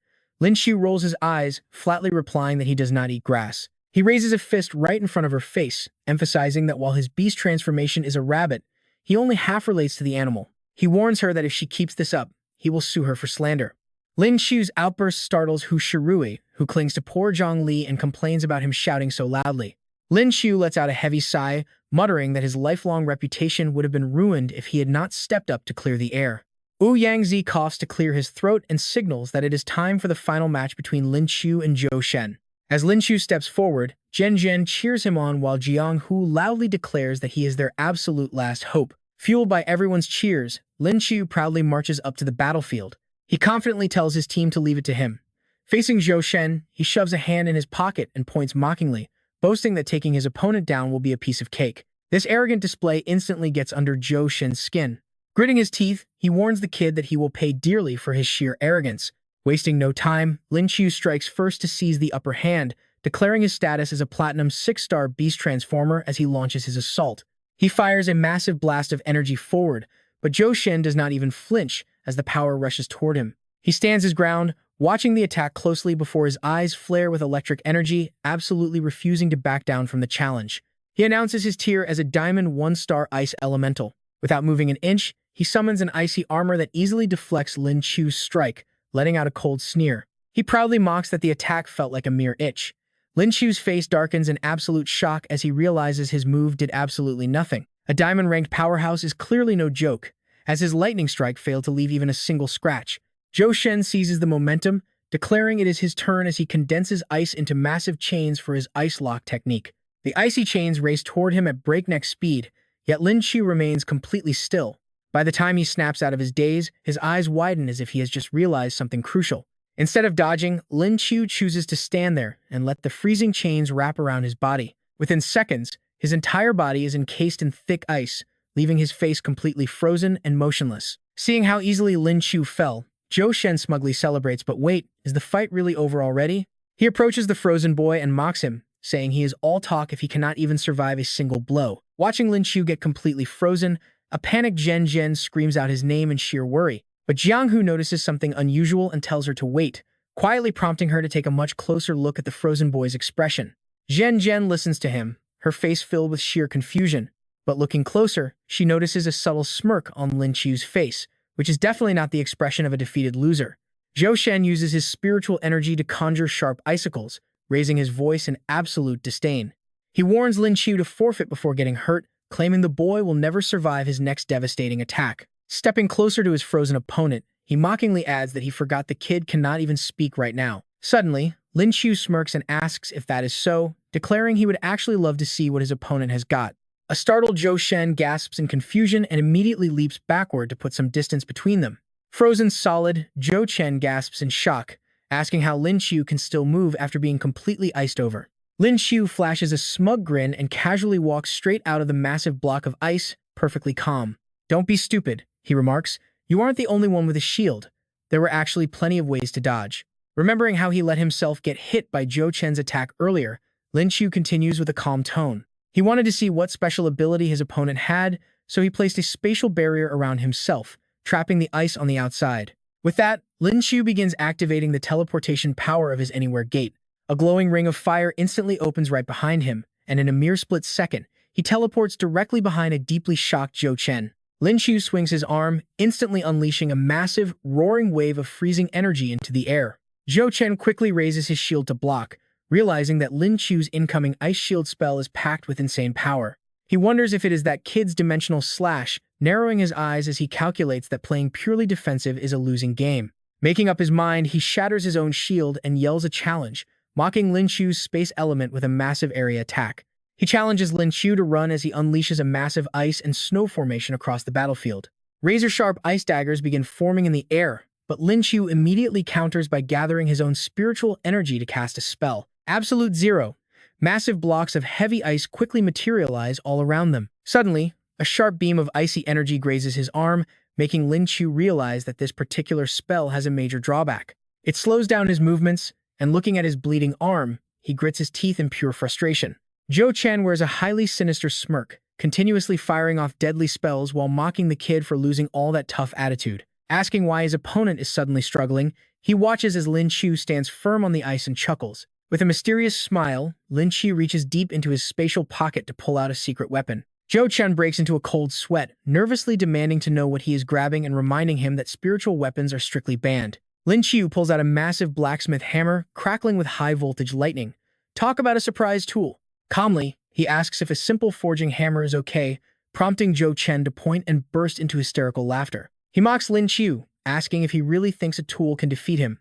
[SPEAKER 1] Lin Qiu rolls his eyes, flatly replying that he does not eat grass. He raises a fist right in front of her face, emphasizing that while his beast transformation is a rabbit, he only half relates to the animal. He warns her that if she keeps this up, he will sue her for slander. Lin Qiu's outburst startles Hu Shirui, who clings to poor Zhang Li and complains about him shouting so loudly. Lin Qiu lets out a heavy sigh, muttering that his lifelong reputation would have been ruined if he had not stepped up to clear the air. Wu Yangzi coughs to clear his throat and signals that it is time for the final match between Lin Qiu and Zhou Shen. As Lin Qiu steps forward, Zhen cheers him on while Jiang Hu loudly declares that he is their absolute last hope. Fueled by everyone's cheers, Lin Qiu proudly marches up to the battlefield. He confidently tells his team to leave it to him. Facing Zhou Shen, he shoves a hand in his pocket and points mockingly, boasting that taking his opponent down will be a piece of cake. This arrogant display instantly gets under Zhou Shen's skin. Gritting his teeth, he warns the kid that he will pay dearly for his sheer arrogance. Wasting no time, Lin Qiu strikes first to seize the upper hand, declaring his status as a Platinum 6-star Beast Transformer as he launches his assault. He fires a massive blast of energy forward, but Zhou Shen does not even flinch as the power rushes toward him. He stands his ground, watching the attack closely before his eyes flare with electric energy, absolutely refusing to back down from the challenge. He announces his tier as a Diamond 1-star Ice Elemental. Without moving an inch, he summons an icy armor that easily deflects Lin Qiu's strike, letting out a cold sneer. He proudly mocks that the attack felt like a mere itch. Lin Qiu's face darkens in absolute shock as he realizes his move did absolutely nothing. A diamond-ranked powerhouse is clearly no joke, as his lightning strike failed to leave even a single scratch. Zhou Shen seizes the momentum, declaring it is his turn as he condenses ice into massive chains for his ice lock technique. The icy chains race toward him at breakneck speed, yet Lin Qiu remains completely still. By the time he snaps out of his daze, his eyes widen as if he has just realized something crucial. Instead of dodging, Lin Qiu chooses to stand there and let the freezing chains wrap around his body. Within seconds, his entire body is encased in thick ice, leaving his face completely frozen and motionless. Seeing how easily Lin Qiu fell, Zhou Shen smugly celebrates, but wait, is the fight really over already? He approaches the frozen boy and mocks him, saying he is all talk if he cannot even survive a single blow. Watching Lin Qiu get completely frozen, a panicked Zhen screams out his name in sheer worry. But Jiang Hu notices something unusual and tells her to wait, quietly prompting her to take a much closer look at the frozen boy's expression. Zhen listens to him, her face filled with sheer confusion. But looking closer, she notices a subtle smirk on Lin Qiu's face, which is definitely not the expression of a defeated loser. Zhou Shen uses his spiritual energy to conjure sharp icicles, raising his voice in absolute disdain. He warns Lin Qiu to forfeit before getting hurt, claiming the boy will never survive his next devastating attack. Stepping closer to his frozen opponent, he mockingly adds that he forgot the kid cannot even speak right now. Suddenly, Lin Qiu smirks and asks if that is so, declaring he would actually love to see what his opponent has got. A startled Zhou Shen gasps in confusion and immediately leaps backward to put some distance between them. Frozen solid, Zhou Shen gasps in shock, asking how Lin Qiu can still move after being completely iced over. Lin Qiu flashes a smug grin and casually walks straight out of the massive block of ice, perfectly calm. "Don't be stupid," he remarks. "You aren't the only one with a shield. There were actually plenty of ways to dodge." Remembering how he let himself get hit by Zhou Chen's attack earlier, Lin Qiu continues with a calm tone. He wanted to see what special ability his opponent had, so he placed a spatial barrier around himself, trapping the ice on the outside. With that, Lin Qiu begins activating the teleportation power of his Anywhere Gate. A glowing ring of fire instantly opens right behind him, and in a mere split second, he teleports directly behind a deeply shocked Zhou Chen. Lin Qiu swings his arm, instantly unleashing a massive, roaring wave of freezing energy into the air. Zhou Chen quickly raises his shield to block, realizing that Lin Qiu's incoming Ice Shield spell is packed with insane power. He wonders if it is that kid's dimensional slash, narrowing his eyes as he calculates that playing purely defensive is a losing game. Making up his mind, he shatters his own shield and yells a challenge, mocking Lin Qiu's space element with a massive area attack. He challenges Lin Qiu to run as he unleashes a massive ice and snow formation across the battlefield. Razor-sharp ice daggers begin forming in the air, but Lin Qiu immediately counters by gathering his own spiritual energy to cast a spell. Absolute Zero. Massive blocks of heavy ice quickly materialize all around them. Suddenly, a sharp beam of icy energy grazes his arm, making Lin Qiu realize that this particular spell has a major drawback. It slows down his movements, and looking at his bleeding arm, he grits his teeth in pure frustration. Zhou Chen wears a highly sinister smirk, continuously firing off deadly spells while mocking the kid for losing all that tough attitude. Asking why his opponent is suddenly struggling, he watches as Lin Qiu stands firm on the ice and chuckles. With a mysterious smile, Lin Qiu reaches deep into his spatial pocket to pull out a secret weapon. Zhou Chen breaks into a cold sweat, nervously demanding to know what he is grabbing and reminding him that spiritual weapons are strictly banned. Lin Qiu pulls out a massive blacksmith hammer, crackling with high-voltage lightning. Talk about a surprise tool. Calmly, he asks if a simple forging hammer is okay, prompting Zhou Chen to point and burst into hysterical laughter. He mocks Lin Qiu, asking if he really thinks a tool can defeat him,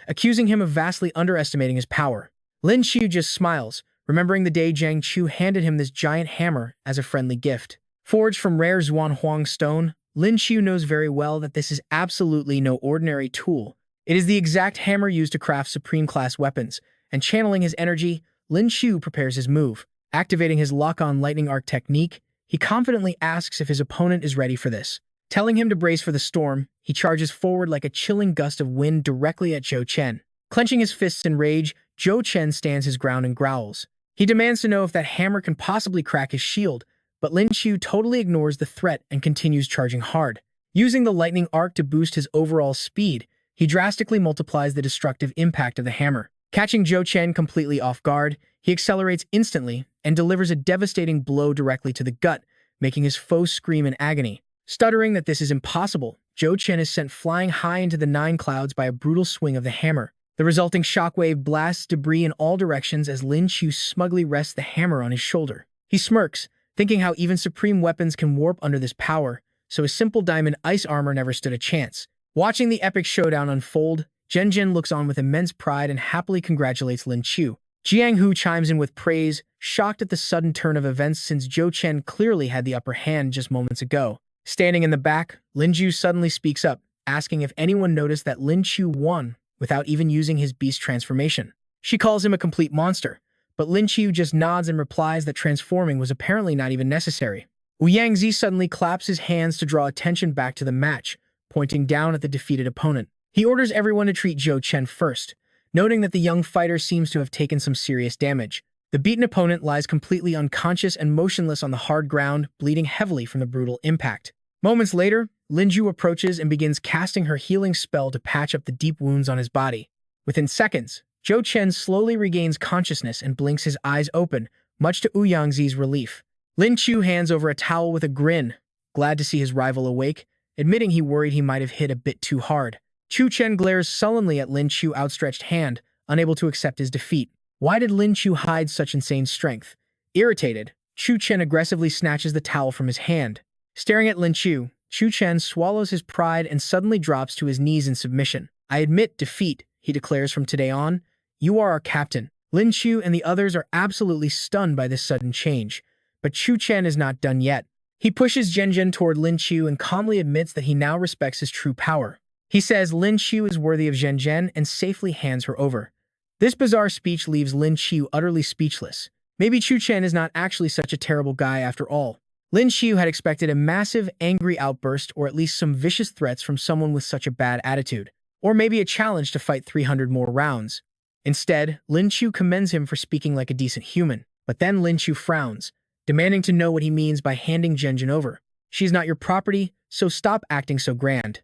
[SPEAKER 1] accusing him of vastly underestimating his power. Lin Qiu just smiles, remembering the day Zhang Qiu handed him this giant hammer as a friendly gift. Forged from rare Xuanhuang stone, Lin Qiu knows very well that this is absolutely no ordinary tool. It is the exact hammer used to craft supreme-class weapons, and channeling his energy, Lin Qiu prepares his move. Activating his lock-on lightning arc technique, he confidently asks if his opponent is ready for this. Telling him to brace for the storm, he charges forward like a chilling gust of wind directly at Zhou Chen. Clenching his fists in rage, Zhou Chen stands his ground and growls. He demands to know if that hammer can possibly crack his shield, but Lin Qiu totally ignores the threat and continues charging hard. Using the lightning arc to boost his overall speed, he drastically multiplies the destructive impact of the hammer. Catching Zhou Chen completely off guard, he accelerates instantly and delivers a devastating blow directly to the gut, making his foe scream in agony. Stuttering that this is impossible, Zhou Chen is sent flying high into the nine clouds by a brutal swing of the hammer. The resulting shockwave blasts debris in all directions as Lin Qiu smugly rests the hammer on his shoulder. He smirks, thinking how even supreme weapons can warp under this power, so his simple diamond ice armor never stood a chance. Watching the epic showdown unfold, Zhen looks on with immense pride and happily congratulates Lin Qiu. Jiang Hu chimes in with praise, shocked at the sudden turn of events since Zhou Chen clearly had the upper hand just moments ago. Standing in the back, Lin Qiu suddenly speaks up, asking if anyone noticed that Lin Qiu won without even using his beast transformation. She calls him a complete monster, but Lin Qiu just nods and replies that transforming was apparently not even necessary. Wu Yangzi suddenly claps his hands to draw attention back to the match, pointing down at the defeated opponent. He orders everyone to treat Zhou Chen first, noting that the young fighter seems to have taken some serious damage. The beaten opponent lies completely unconscious and motionless on the hard ground, bleeding heavily from the brutal impact. Moments later, Lin Qiu approaches and begins casting her healing spell to patch up the deep wounds on his body. Within seconds, Zhou Chen slowly regains consciousness and blinks his eyes open, much to Wu Yangzi's relief. Lin Qiu hands over a towel with a grin, glad to see his rival awake, admitting he worried he might have hit a bit too hard. Chu Chen glares sullenly at Lin Qiu's outstretched hand, unable to accept his defeat. Why did Lin Qiu hide such insane strength? Irritated, Chu Chen aggressively snatches the towel from his hand. Staring at Lin Qiu, Chu Chen swallows his pride and suddenly drops to his knees in submission. I admit defeat, he declares from today on. You are our captain. Lin Qiu and the others are absolutely stunned by this sudden change. But Chu Chen is not done yet. He pushes Zhen toward Lin Qiu and calmly admits that he now respects his true power. He says Lin Qiu is worthy of Zhen and safely hands her over. This bizarre speech leaves Lin Qiu utterly speechless. Maybe Chu Chen is not actually such a terrible guy after all. Lin Qiu had expected a massive, angry outburst or at least some vicious threats from someone with such a bad attitude. or maybe a challenge to fight 300 more rounds. Instead, Lin Qiu commends him for speaking like a decent human. But then Lin Qiu frowns, demanding to know what he means by handing Zhenjin over. She's not your property, so stop acting so grand.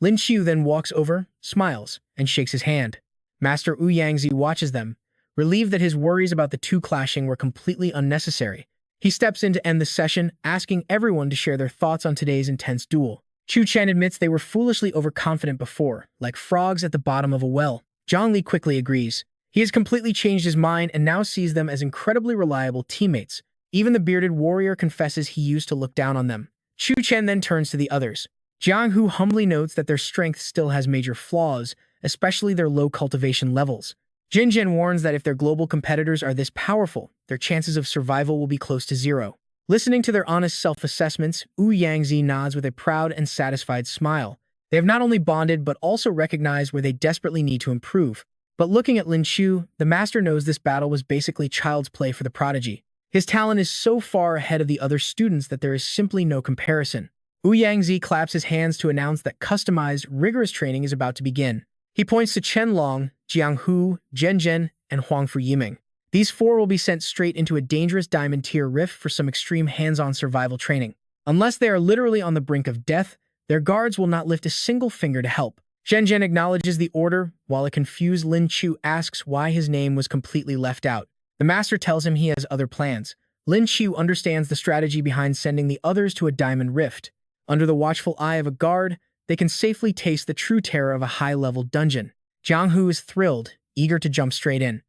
[SPEAKER 1] Lin Qiu then walks over, smiles, and shakes his hand. Master Wu Yangzi watches them, relieved that his worries about the two clashing were completely unnecessary. He steps in to end the session, asking everyone to share their thoughts on today's intense duel. Chu Chen admits they were foolishly overconfident before, like frogs at the bottom of a well. Zhang Li quickly agrees. He has completely changed his mind and now sees them as incredibly reliable teammates. Even the bearded warrior confesses he used to look down on them. Chu Chen then turns to the others. Jiang Hu humbly notes that their strength still has major flaws, especially their low cultivation levels. Jin Jin warns that if their global competitors are this powerful, their chances of survival will be close to zero. Listening to their honest self-assessments, Wu Yangzi nods with a proud and satisfied smile. They have not only bonded but also recognized where they desperately need to improve. But looking at Lin Qiu, the master knows this battle was basically child's play for the prodigy. His talent is so far ahead of the other students that there is simply no comparison. Wu Yangzi claps his hands to announce that customized, rigorous training is about to begin. He points to Chen Long, Jiang Hu, Zhen Zhen, and Huangfu Yiming. These four will be sent straight into a dangerous diamond tier rift for some extreme hands-on survival training. Unless they are literally on the brink of death, their guards will not lift a single finger to help. Zhen Zhen acknowledges the order, while a confused Lin Qiu asks why his name was completely left out. The master tells him he has other plans. Lin Qiu understands the strategy behind sending the others to a diamond rift. Under the watchful eye of a guard, they can safely taste the true terror of a high-level dungeon. Jiang Hu is thrilled, eager to jump straight in.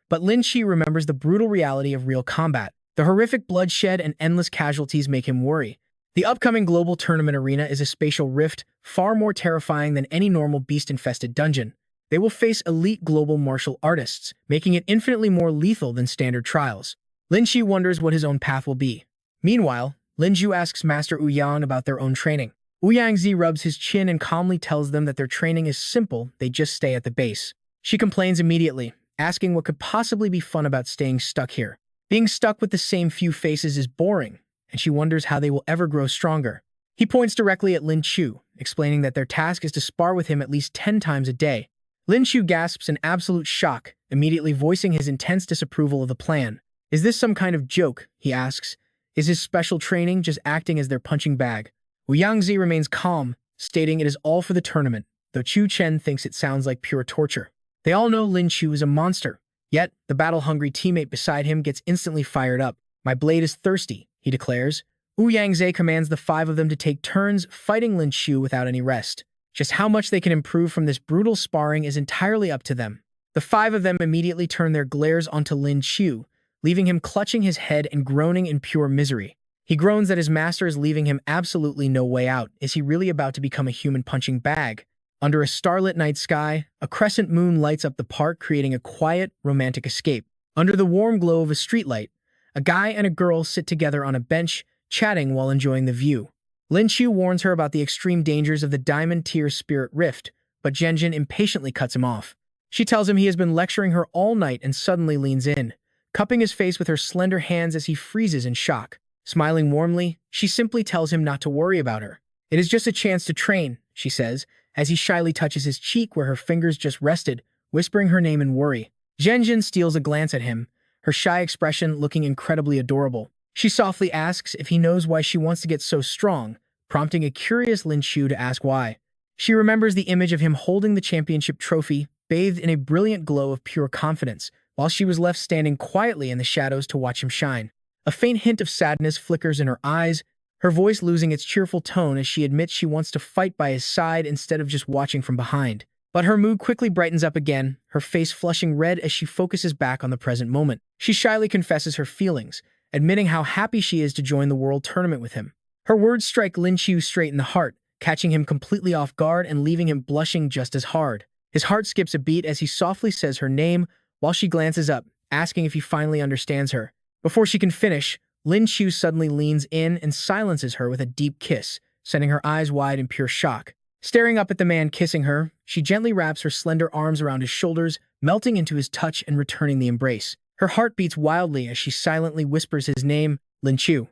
[SPEAKER 1] But Lin Qiu remembers the brutal reality of real combat. The horrific bloodshed and endless casualties make him worry. The upcoming global tournament arena is a spatial rift, far more terrifying than any normal beast-infested dungeon. They will face elite global martial artists, making it infinitely more lethal than standard trials. Lin Qiu wonders what his own path will be. Meanwhile, Lin Qiu asks Master Wu Yang about their own training. Wu Yangzi rubs his chin and calmly tells them that their training is simple, they just stay at the base. She complains immediately, asking what could possibly be fun about staying stuck here. Being stuck with the same few faces is boring, and she wonders how they will ever grow stronger. He points directly at Lin Qiu, explaining that their task is to spar with him at least 10 times a day. Lin Qiu gasps in absolute shock, immediately voicing his intense disapproval of the plan. Is this some kind of joke? He asks. Is his special training just acting as their punching bag? Wu Yangzi remains calm, stating it is all for the tournament, though Chu Chen thinks it sounds like pure torture. They all know Lin Qiu is a monster, yet the battle-hungry teammate beside him gets instantly fired up. My blade is thirsty, he declares. Wu Yangzi commands the 5 of them to take turns fighting Lin Qiu without any rest. Just how much they can improve from this brutal sparring is entirely up to them. The 5 of them immediately turn their glares onto Lin Qiu, leaving him clutching his head and groaning in pure misery. He groans that his master is leaving him absolutely no way out. Is he really about to become a human punching bag? Under a starlit night sky, a crescent moon lights up the park, creating a quiet, romantic escape. Under the warm glow of a streetlight, a guy and a girl sit together on a bench, chatting while enjoying the view. Lin Qiu warns her about the extreme dangers of the Diamond Tier Spirit Rift, but Zhen Zhen impatiently cuts him off. She tells him he has been lecturing her all night and suddenly leans in, cupping his face with her slender hands as he freezes in shock. Smiling warmly, she simply tells him not to worry about her. It is just a chance to train, she says, as he shyly touches his cheek where her fingers just rested, whispering her name in worry. Zhen Zhen steals a glance at him, her shy expression looking incredibly adorable. She softly asks if he knows why she wants to get so strong, prompting a curious Lin Qiu to ask why. She remembers the image of him holding the championship trophy, bathed in a brilliant glow of pure confidence, while she was left standing quietly in the shadows to watch him shine. A faint hint of sadness flickers in her eyes, her voice losing its cheerful tone as she admits she wants to fight by his side instead of just watching from behind. But her mood quickly brightens up again, her face flushing red as she focuses back on the present moment. She shyly confesses her feelings, admitting how happy she is to join the world tournament with him. Her words strike Lin Qiu straight in the heart, catching him completely off guard and leaving him blushing just as hard. His heart skips a beat as he softly says her name, while she glances up, asking if he finally understands her. Before she can finish, Lin Qiu suddenly leans in and silences her with a deep kiss, sending her eyes wide in pure shock. Staring up at the man kissing her, she gently wraps her slender arms around his shoulders, melting into his touch and returning the embrace. Her heart beats wildly as she silently whispers his name, Lin Qiu.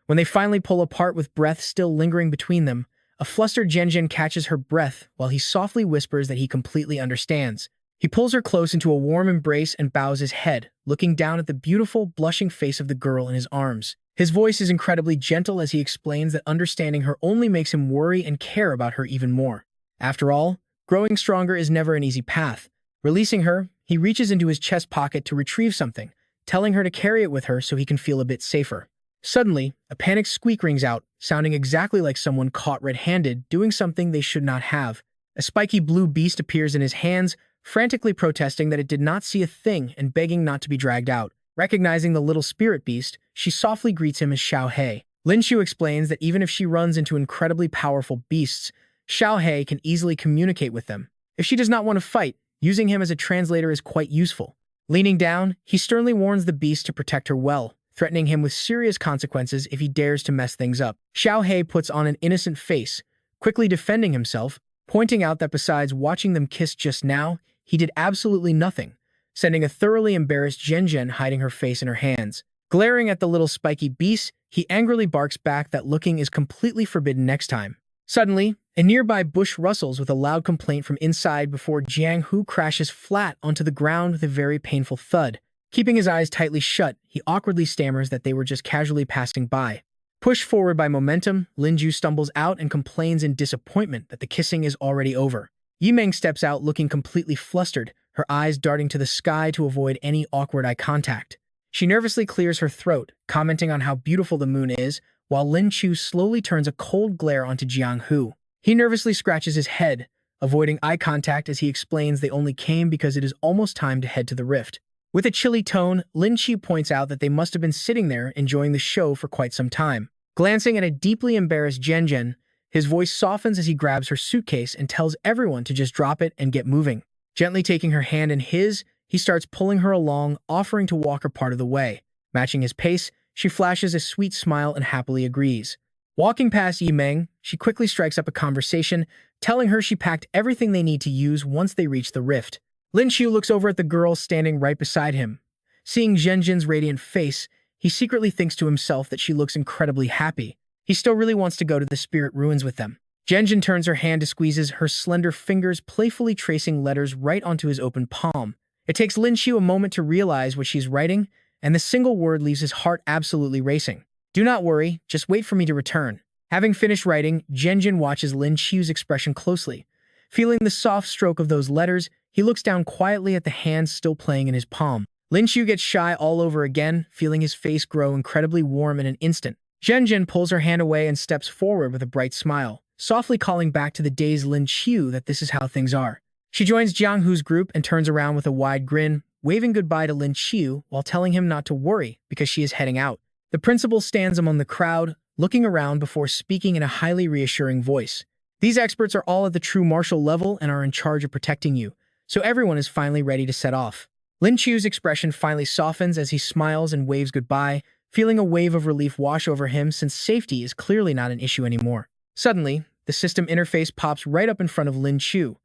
[SPEAKER 1] When they finally pull apart with breath still lingering between them, A flustered Zhenjin catches her breath while he softly whispers that he completely understands. He pulls her close into a warm embrace and bows his head, looking down at the beautiful, blushing face of the girl in his arms. His voice is incredibly gentle as he explains that understanding her only makes him worry and care about her even more. After all, growing stronger is never an easy path. Releasing her, he reaches into his chest pocket to retrieve something, telling her to carry it with her so he can feel a bit safer. Suddenly, a panicked squeak rings out, sounding exactly like someone caught red-handed doing something they should not have. A spiky blue beast appears in his hands, frantically protesting that it did not see a thing and begging not to be dragged out. Recognizing the little spirit beast, she softly greets him as Xiao He. Lin Qiu explains that even if she runs into incredibly powerful beasts, Xiao He can easily communicate with them. If she does not want to fight, using him as a translator is quite useful. Leaning down, he sternly warns the beast to protect her well, threatening him with serious consequences if he dares to mess things up. Xiao He puts on an innocent face, quickly defending himself, pointing out that besides watching them kiss just now, he did absolutely nothing, sending a thoroughly embarrassed Zhenjin hiding her face in her hands. Glaring at the little spiky beast, he angrily barks back that looking is completely forbidden next time. Suddenly, a nearby bush rustles with a loud complaint from inside before Jiang Hu crashes flat onto the ground with a very painful thud. Keeping his eyes tightly shut, he awkwardly stammers that they were just casually passing by. Pushed forward by momentum, Lin Qiu stumbles out and complains in disappointment that the kissing is already over. Yimeng steps out looking completely flustered, her eyes darting to the sky to avoid any awkward eye contact. She nervously clears her throat, commenting on how beautiful the moon is, while Lin Qiu slowly turns a cold glare onto Jiang Hu. He nervously scratches his head, avoiding eye contact as he explains they only came because it is almost time to head to the rift. With a chilly tone, Lin Qiu points out that they must have been sitting there enjoying the show for quite some time. Glancing at a deeply embarrassed Zhenjin, his voice softens as he grabs her suitcase and tells everyone to just drop it and get moving. Gently taking her hand in his, he starts pulling her along, offering to walk her part of the way. Matching his pace, she flashes a sweet smile and happily agrees. Walking past Yimeng, she quickly strikes up a conversation, telling her she packed everything they need to use once they reach the rift. Lin Qiu looks over at the girl standing right beside him. Seeing Zhenjin's radiant face, he secretly thinks to himself that she looks incredibly happy. He still really wants to go to the spirit ruins with them. Zhenjin turns her hand to squeezes her slender fingers, playfully tracing letters right onto his open palm. It takes Lin Qiu a moment to realize what she's writing, and the single word leaves his heart absolutely racing. Do not worry, just wait for me to return. Having finished writing, Zhenjin watches Lin Qiu's expression closely. Feeling the soft stroke of those letters, he looks down quietly at the hands still playing in his palm. Lin Qiu gets shy all over again, feeling his face grow incredibly warm in an instant. Zhenjin pulls her hand away and steps forward with a bright smile, softly calling back to the dazed Lin Qiu that this is how things are. She joins Jiang Hu's group and turns around with a wide grin, waving goodbye to Lin Qiu while telling him not to worry because she is heading out. The principal stands among the crowd, looking around before speaking in a highly reassuring voice. These experts are all at the true martial level and are in charge of protecting you, so everyone is finally ready to set off. Lin Qiu's expression finally softens as he smiles and waves goodbye, feeling a wave of relief wash over him since safety is clearly not an issue anymore. Suddenly, the system interface pops right up in front of Lin Qiu.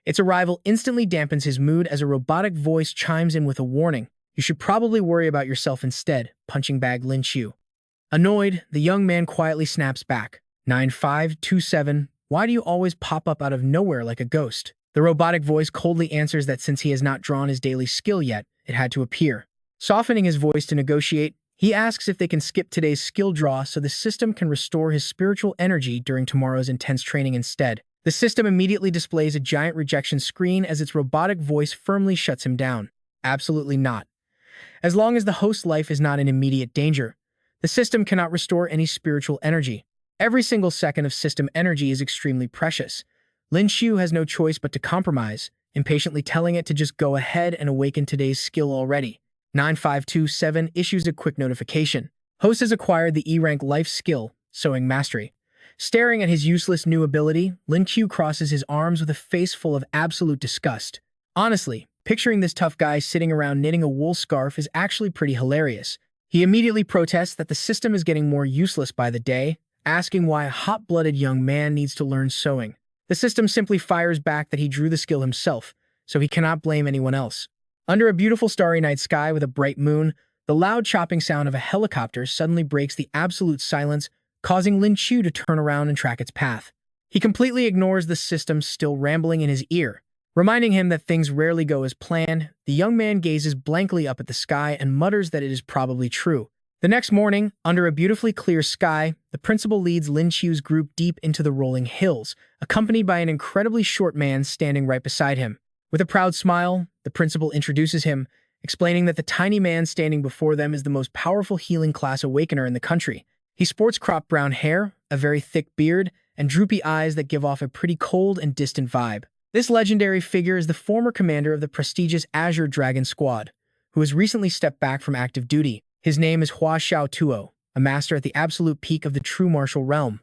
[SPEAKER 1] Its arrival instantly dampens his mood as a robotic voice chimes in with a warning. You should probably worry about yourself instead, punching bag Lin Qiu. Annoyed, the young man quietly snaps back. 9527, why do you always pop up out of nowhere like a ghost? The robotic voice coldly answers that since he has not drawn his daily skill yet, it had to appear. Softening his voice to negotiate, he asks if they can skip today's skill draw so the system can restore his spiritual energy during tomorrow's intense training instead. The system immediately displays a giant rejection screen as its robotic voice firmly shuts him down. Absolutely not. As long as the host's life is not in immediate danger, the system cannot restore any spiritual energy. Every single second of system energy is extremely precious. Lin Qiu has no choice but to compromise, impatiently telling it to just go ahead and awaken today's skill already. 9527 issues a quick notification. Host has acquired the E-rank life skill, Sewing Mastery. Staring at his useless new ability, Lin Qiu crosses his arms with a face full of absolute disgust. Honestly, picturing this tough guy sitting around knitting a wool scarf is actually pretty hilarious. He immediately protests that the system is getting more useless by the day, asking why a hot-blooded young man needs to learn sewing. The system simply fires back that he drew the skill himself, so he cannot blame anyone else. Under a beautiful starry night sky with a bright moon, the loud chopping sound of a helicopter suddenly breaks the absolute silence, causing Lin Qiu to turn around and track its path. He completely ignores the system still rambling in his ear. Reminding him that things rarely go as planned, the young man gazes blankly up at the sky and mutters that it is probably true. The next morning, under a beautifully clear sky, the principal leads Lin Qiu's group deep into the rolling hills, accompanied by an incredibly short man standing right beside him. With a proud smile, the principal introduces him, explaining that the tiny man standing before them is the most powerful healing class awakener in the country. He sports cropped brown hair, a very thick beard, and droopy eyes that give off a pretty cold and distant vibe. This legendary figure is the former commander of the prestigious Azure Dragon Squad, who has recently stepped back from active duty. His name is Hua Xiaotuo, a master at the absolute peak of the true martial realm.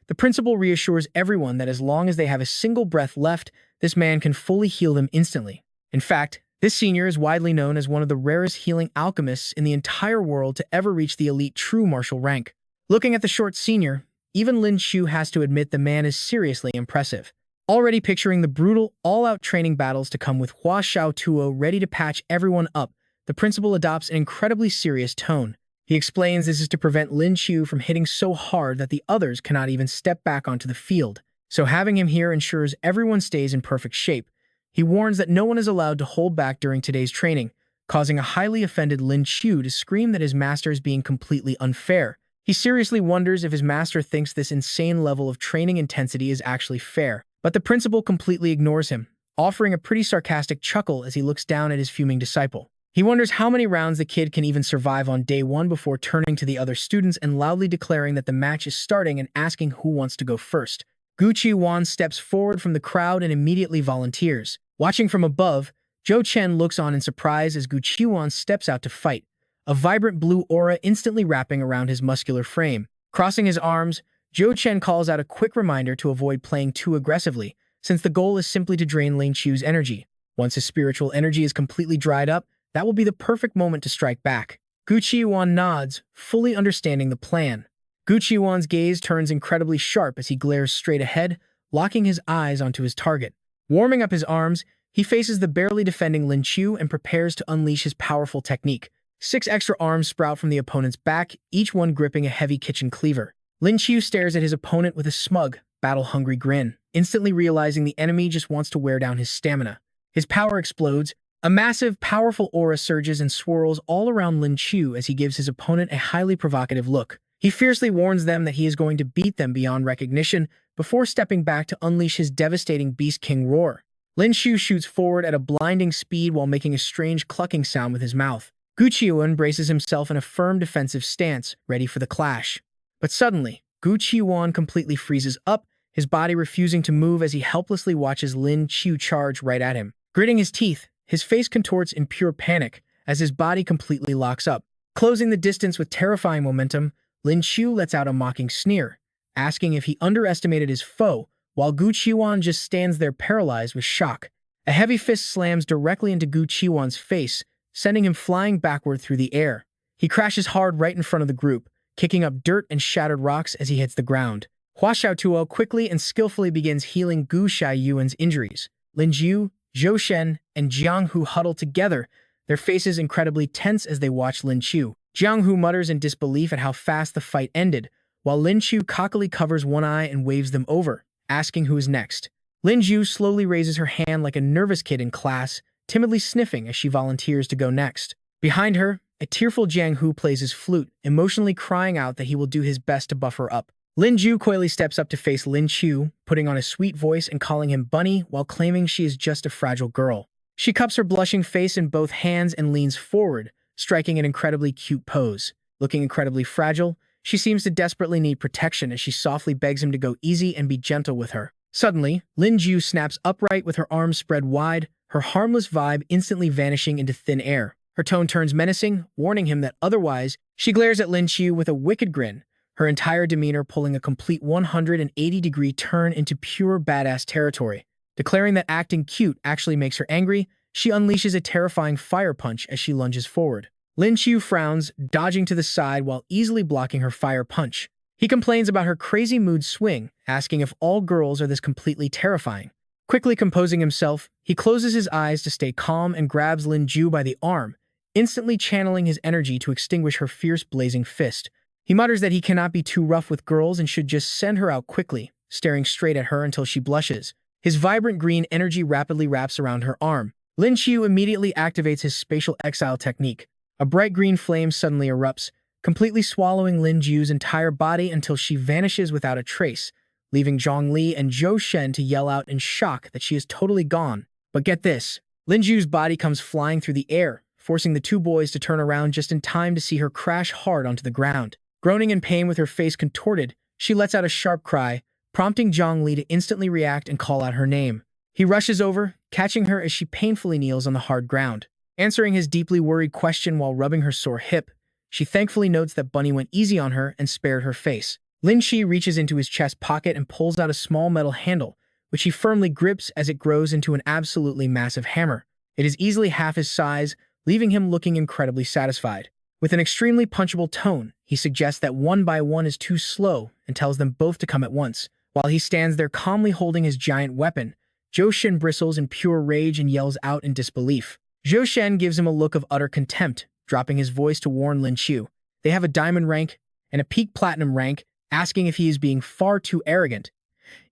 [SPEAKER 1] The principal reassures everyone that as long as they have a single breath left, this man can fully heal them instantly. In fact, this senior is widely known as one of the rarest healing alchemists in the entire world to ever reach the elite true martial rank. Looking at the short senior, even Lin Qiu has to admit the man is seriously impressive. Already picturing the brutal, all-out training battles to come with Hua Xiaotuo ready to patch everyone up, the principal adopts an incredibly serious tone. He explains this is to prevent Lin Qiu from hitting so hard that the others cannot even step back onto the field. So having him here ensures everyone stays in perfect shape. He warns that no one is allowed to hold back during today's training, causing a highly offended Lin Qiu to scream that his master is being completely unfair. He seriously wonders if his master thinks this insane level of training intensity is actually fair. But the principal completely ignores him, offering a pretty sarcastic chuckle as he looks down at his fuming disciple. He wonders how many rounds the kid can even survive on day one before turning to the other students and loudly declaring that the match is starting and asking who wants to go first. Gu Qiuan steps forward from the crowd and immediately volunteers. Watching from above, Zhou Chen looks on in surprise as Gu Qiuan steps out to fight, a vibrant blue aura instantly wrapping around his muscular frame. Crossing his arms, Zhou Chen calls out a quick reminder to avoid playing too aggressively, since the goal is simply to drain Lin Qiu's energy. Once his spiritual energy is completely dried up, that will be the perfect moment to strike back. Gu Qiuan nods, fully understanding the plan. Gu Qiuan's gaze turns incredibly sharp as he glares straight ahead, locking his eyes onto his target. Warming up his arms, he faces the barely defending Lin Qiu and prepares to unleash his powerful technique. 6 extra arms sprout from the opponent's back, each one gripping a heavy kitchen cleaver. Lin Qiu stares at his opponent with a smug, battle-hungry grin, instantly realizing the enemy just wants to wear down his stamina. His power explodes. A massive, powerful aura surges and swirls all around Lin Qiu as he gives his opponent a highly provocative look. He fiercely warns them that he is going to beat them beyond recognition before stepping back to unleash his devastating Beast King roar. Lin Qiu shoots forward at a blinding speed while making a strange clucking sound with his mouth. Gu Qiuan braces himself in a firm defensive stance, ready for the clash. But suddenly, Gu Qiuan completely freezes up, his body refusing to move as he helplessly watches Lin Qiu charge right at him. Gritting his teeth, his face contorts in pure panic as his body completely locks up. Closing the distance with terrifying momentum, Lin Qiu lets out a mocking sneer, asking if he underestimated his foe, while Gu Qiuan just stands there paralyzed with shock. A heavy fist slams directly into Gu Qiuan's face, sending him flying backward through the air. He crashes hard right in front of the group, kicking up dirt and shattered rocks as he hits the ground. Hua Xiaotuo quickly and skillfully begins healing Gu Xiaoyuan's injuries. Lin Qiu, Zhou Shen, and Jiang Hu huddle together, their faces incredibly tense as they watch Lin Qiu. Jiang Hu mutters in disbelief at how fast the fight ended, while Lin Qiu cockily covers one eye and waves them over, asking who is next. Lin Qiu slowly raises her hand like a nervous kid in class, timidly sniffing as she volunteers to go next. Behind her, a tearful Jiang Hu plays his flute, emotionally crying out that he will do his best to buff her up. Lin Qiu coyly steps up to face Lin Qiu, putting on a sweet voice and calling him Bunny while claiming she is just a fragile girl. She cups her blushing face in both hands and leans forward, striking an incredibly cute pose. Looking incredibly fragile, she seems to desperately need protection as she softly begs him to go easy and be gentle with her. Suddenly, Lin Qiu snaps upright with her arms spread wide, her harmless vibe instantly vanishing into thin air. Her tone turns menacing, warning him that otherwise, she glares at Lin Qiu with a wicked grin, her entire demeanor pulling a complete 180-degree turn into pure badass territory. Declaring that acting cute actually makes her angry, she unleashes a terrifying fire punch as she lunges forward. Lin Qiu frowns, dodging to the side while easily blocking her fire punch. He complains about her crazy mood swing, asking if all girls are this completely terrifying. Quickly composing himself, he closes his eyes to stay calm and grabs Lin Qiu by the arm, instantly channeling his energy to extinguish her fierce blazing fist. He mutters that he cannot be too rough with girls and should just send her out quickly, staring straight at her until she blushes. His vibrant green energy rapidly wraps around her arm. Lin Qiu immediately activates his spatial exile technique. A bright green flame suddenly erupts, completely swallowing Lin Qiu's entire body until she vanishes without a trace, leaving Zhongli and Zhou Shen to yell out in shock that she is totally gone. But get this, Lin Qiu's body comes flying through the air, forcing the two boys to turn around just in time to see her crash hard onto the ground. Groaning in pain with her face contorted, she lets out a sharp cry, prompting Zhongli to instantly react and call out her name. He rushes over, catching her as she painfully kneels on the hard ground. Answering his deeply worried question while rubbing her sore hip, she thankfully notes that Bunny went easy on her and spared her face. Lin Qiu reaches into his chest pocket and pulls out a small metal handle, which he firmly grips as it grows into an absolutely massive hammer. It is easily half his size, leaving him looking incredibly satisfied. With an extremely punchable tone, he suggests that 1 by 1 is too slow and tells them both to come at once. While he stands there calmly holding his giant weapon, Zhou Shen bristles in pure rage and yells out in disbelief. Zhou Shen gives him a look of utter contempt, dropping his voice to warn Lin Qiu. They have a diamond rank and a peak platinum rank, asking if he is being far too arrogant.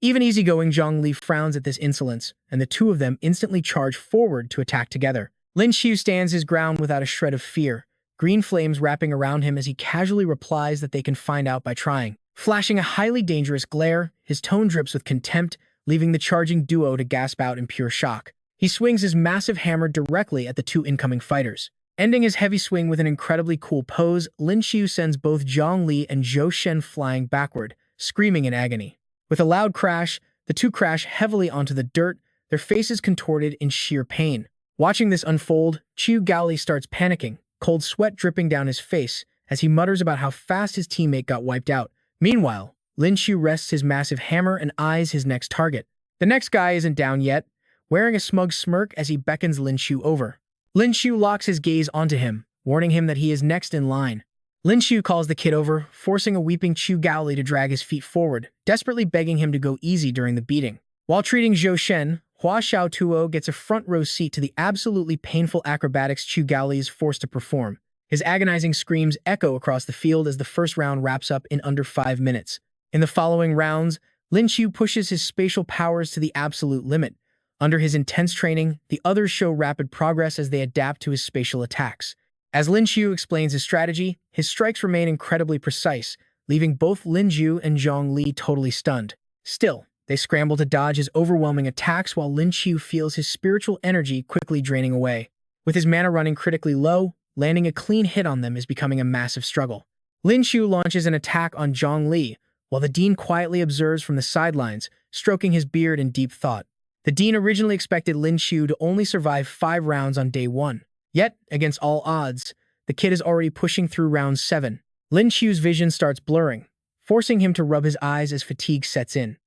[SPEAKER 1] Even easygoing Zhongli frowns at this insolence, and the two of them instantly charge forward to attack together. Lin Qiu stands his ground without a shred of fear, green flames wrapping around him as he casually replies that they can find out by trying. Flashing a highly dangerous glare, his tone drips with contempt, leaving the charging duo to gasp out in pure shock. He swings his massive hammer directly at the two incoming fighters. Ending his heavy swing with an incredibly cool pose, Lin Qiu sends both Zhongli and Zhou Shen flying backward, screaming in agony. With a loud crash, the two crash heavily onto the dirt, their faces contorted in sheer pain. Watching this unfold, Qiu Gaoli starts panicking, cold sweat dripping down his face as he mutters about how fast his teammate got wiped out. Meanwhile, Lin Qiu rests his massive hammer and eyes his next target. The next guy isn't down yet, wearing a smug smirk as he beckons Lin Qiu over. Lin Qiu locks his gaze onto him, warning him that he is next in line. Lin Qiu calls the kid over, forcing a weeping Qiu Gaoli to drag his feet forward, desperately begging him to go easy during the beating. While treating Zhou Shen, Hua Xiaotuo gets a front row seat to the absolutely painful acrobatics Qiu Gaoli is forced to perform. His agonizing screams echo across the field as the first round wraps up in under 5 minutes. In the following rounds, Lin Qiu pushes his spatial powers to the absolute limit. Under his intense training, the others show rapid progress as they adapt to his spatial attacks. As Lin Qiu explains his strategy, his strikes remain incredibly precise, leaving both Lin Qiu and Zhongli totally stunned. Still, they scramble to dodge his overwhelming attacks while Lin Qiu feels his spiritual energy quickly draining away. With his mana running critically low, landing a clean hit on them is becoming a massive struggle. Lin Qiu launches an attack on Zhongli, while the Dean quietly observes from the sidelines, stroking his beard in deep thought. The Dean originally expected Lin Qiu to only survive 5 rounds on day 1. Yet, against all odds, the kid is already pushing through round 7. Lin Qiu's vision starts blurring, forcing him to rub his eyes as fatigue sets in.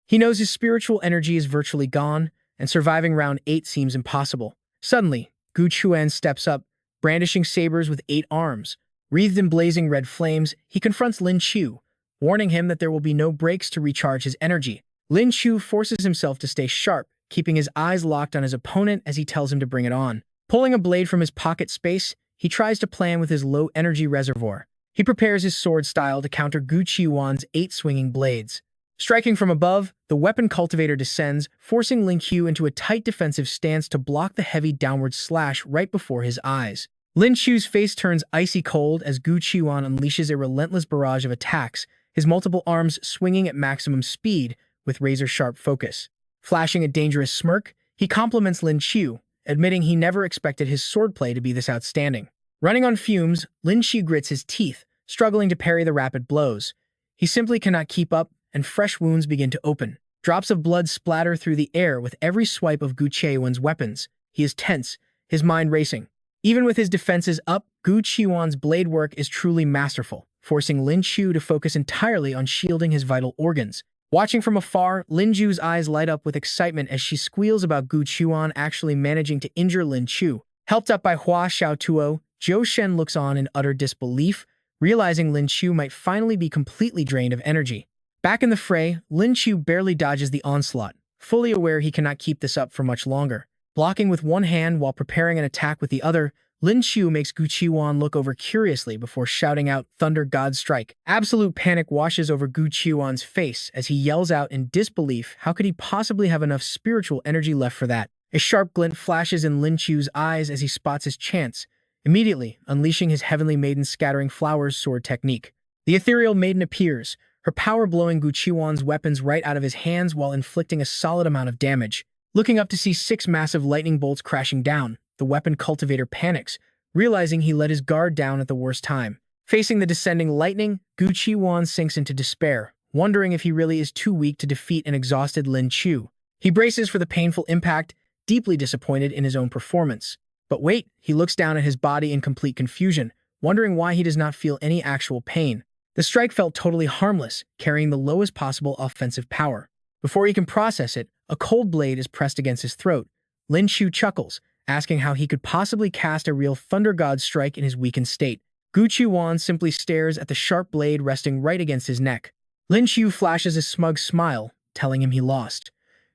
[SPEAKER 1] He knows his spiritual energy is virtually gone, and surviving round 8 seems impossible. Suddenly, Gu Chuan steps up, brandishing sabers with 8 arms. Wreathed in blazing red flames, he confronts Lin Qiu, warning him that there will be no breaks to recharge his energy. Lin Qiu forces himself to stay sharp, keeping his eyes locked on his opponent as he tells him to bring it on. Pulling a blade from his pocket space, he tries to plan with his low-energy reservoir. He prepares his sword style to counter Gu Chuan's 8 swinging blades. Striking from above, the weapon cultivator descends, forcing Lin Qiu into a tight defensive stance to block the heavy downward slash right before his eyes. Lin Qiu's face turns icy cold as Gu Chuan unleashes a relentless barrage of attacks, his multiple arms swinging at maximum speed with razor-sharp focus. Flashing a dangerous smirk, he compliments Lin Qiu, admitting he never expected his swordplay to be this outstanding. Running on fumes, Lin Qiu grits his teeth, struggling to parry the rapid blows. He simply cannot keep up, and fresh wounds begin to open. Drops of blood splatter through the air with every swipe of Gu Chuan's weapons. He is tense, his mind racing. Even with his defenses up, Gu Chuan's blade work is truly masterful, forcing Lin Qiu to focus entirely on shielding his vital organs. Watching from afar, Lin Qiu's eyes light up with excitement as she squeals about Gu Chuan actually managing to injure Lin Qiu. Helped up by Hua Xiaotuo, Zhou Shen looks on in utter disbelief, realizing Lin Qiu might finally be completely drained of energy. Back in the fray, Lin Qiu barely dodges the onslaught, fully aware he cannot keep this up for much longer. Blocking with one hand while preparing an attack with the other, Lin Qiu makes Gu Qiuan look over curiously before shouting out Thunder God Strike. Absolute panic washes over Gu Qiuan's face as he yells out in disbelief. How could he possibly have enough spiritual energy left for that? A sharp glint flashes in Lin Qiu's eyes as he spots his chance, immediately unleashing his Heavenly Maiden Scattering Flowers sword technique. The ethereal maiden appears, her power blowing Gu Qiuan's weapons right out of his hands while inflicting a solid amount of damage. Looking up to see 6 massive lightning bolts crashing down, the weapon cultivator panics, realizing he let his guard down at the worst time. Facing the descending lightning, Gu Qiuan sinks into despair, wondering if he really is too weak to defeat an exhausted Lin Qiu. He braces for the painful impact, deeply disappointed in his own performance. But wait, he looks down at his body in complete confusion, wondering why he does not feel any actual pain. The strike felt totally harmless, carrying the lowest possible offensive power. Before he can process it, a cold blade is pressed against his throat. Lin Qiu chuckles, asking how he could possibly cast a real Thunder God strike in his weakened state. Gu Qiuan simply stares at the sharp blade resting right against his neck. Lin Qiu flashes a smug smile, telling him he lost.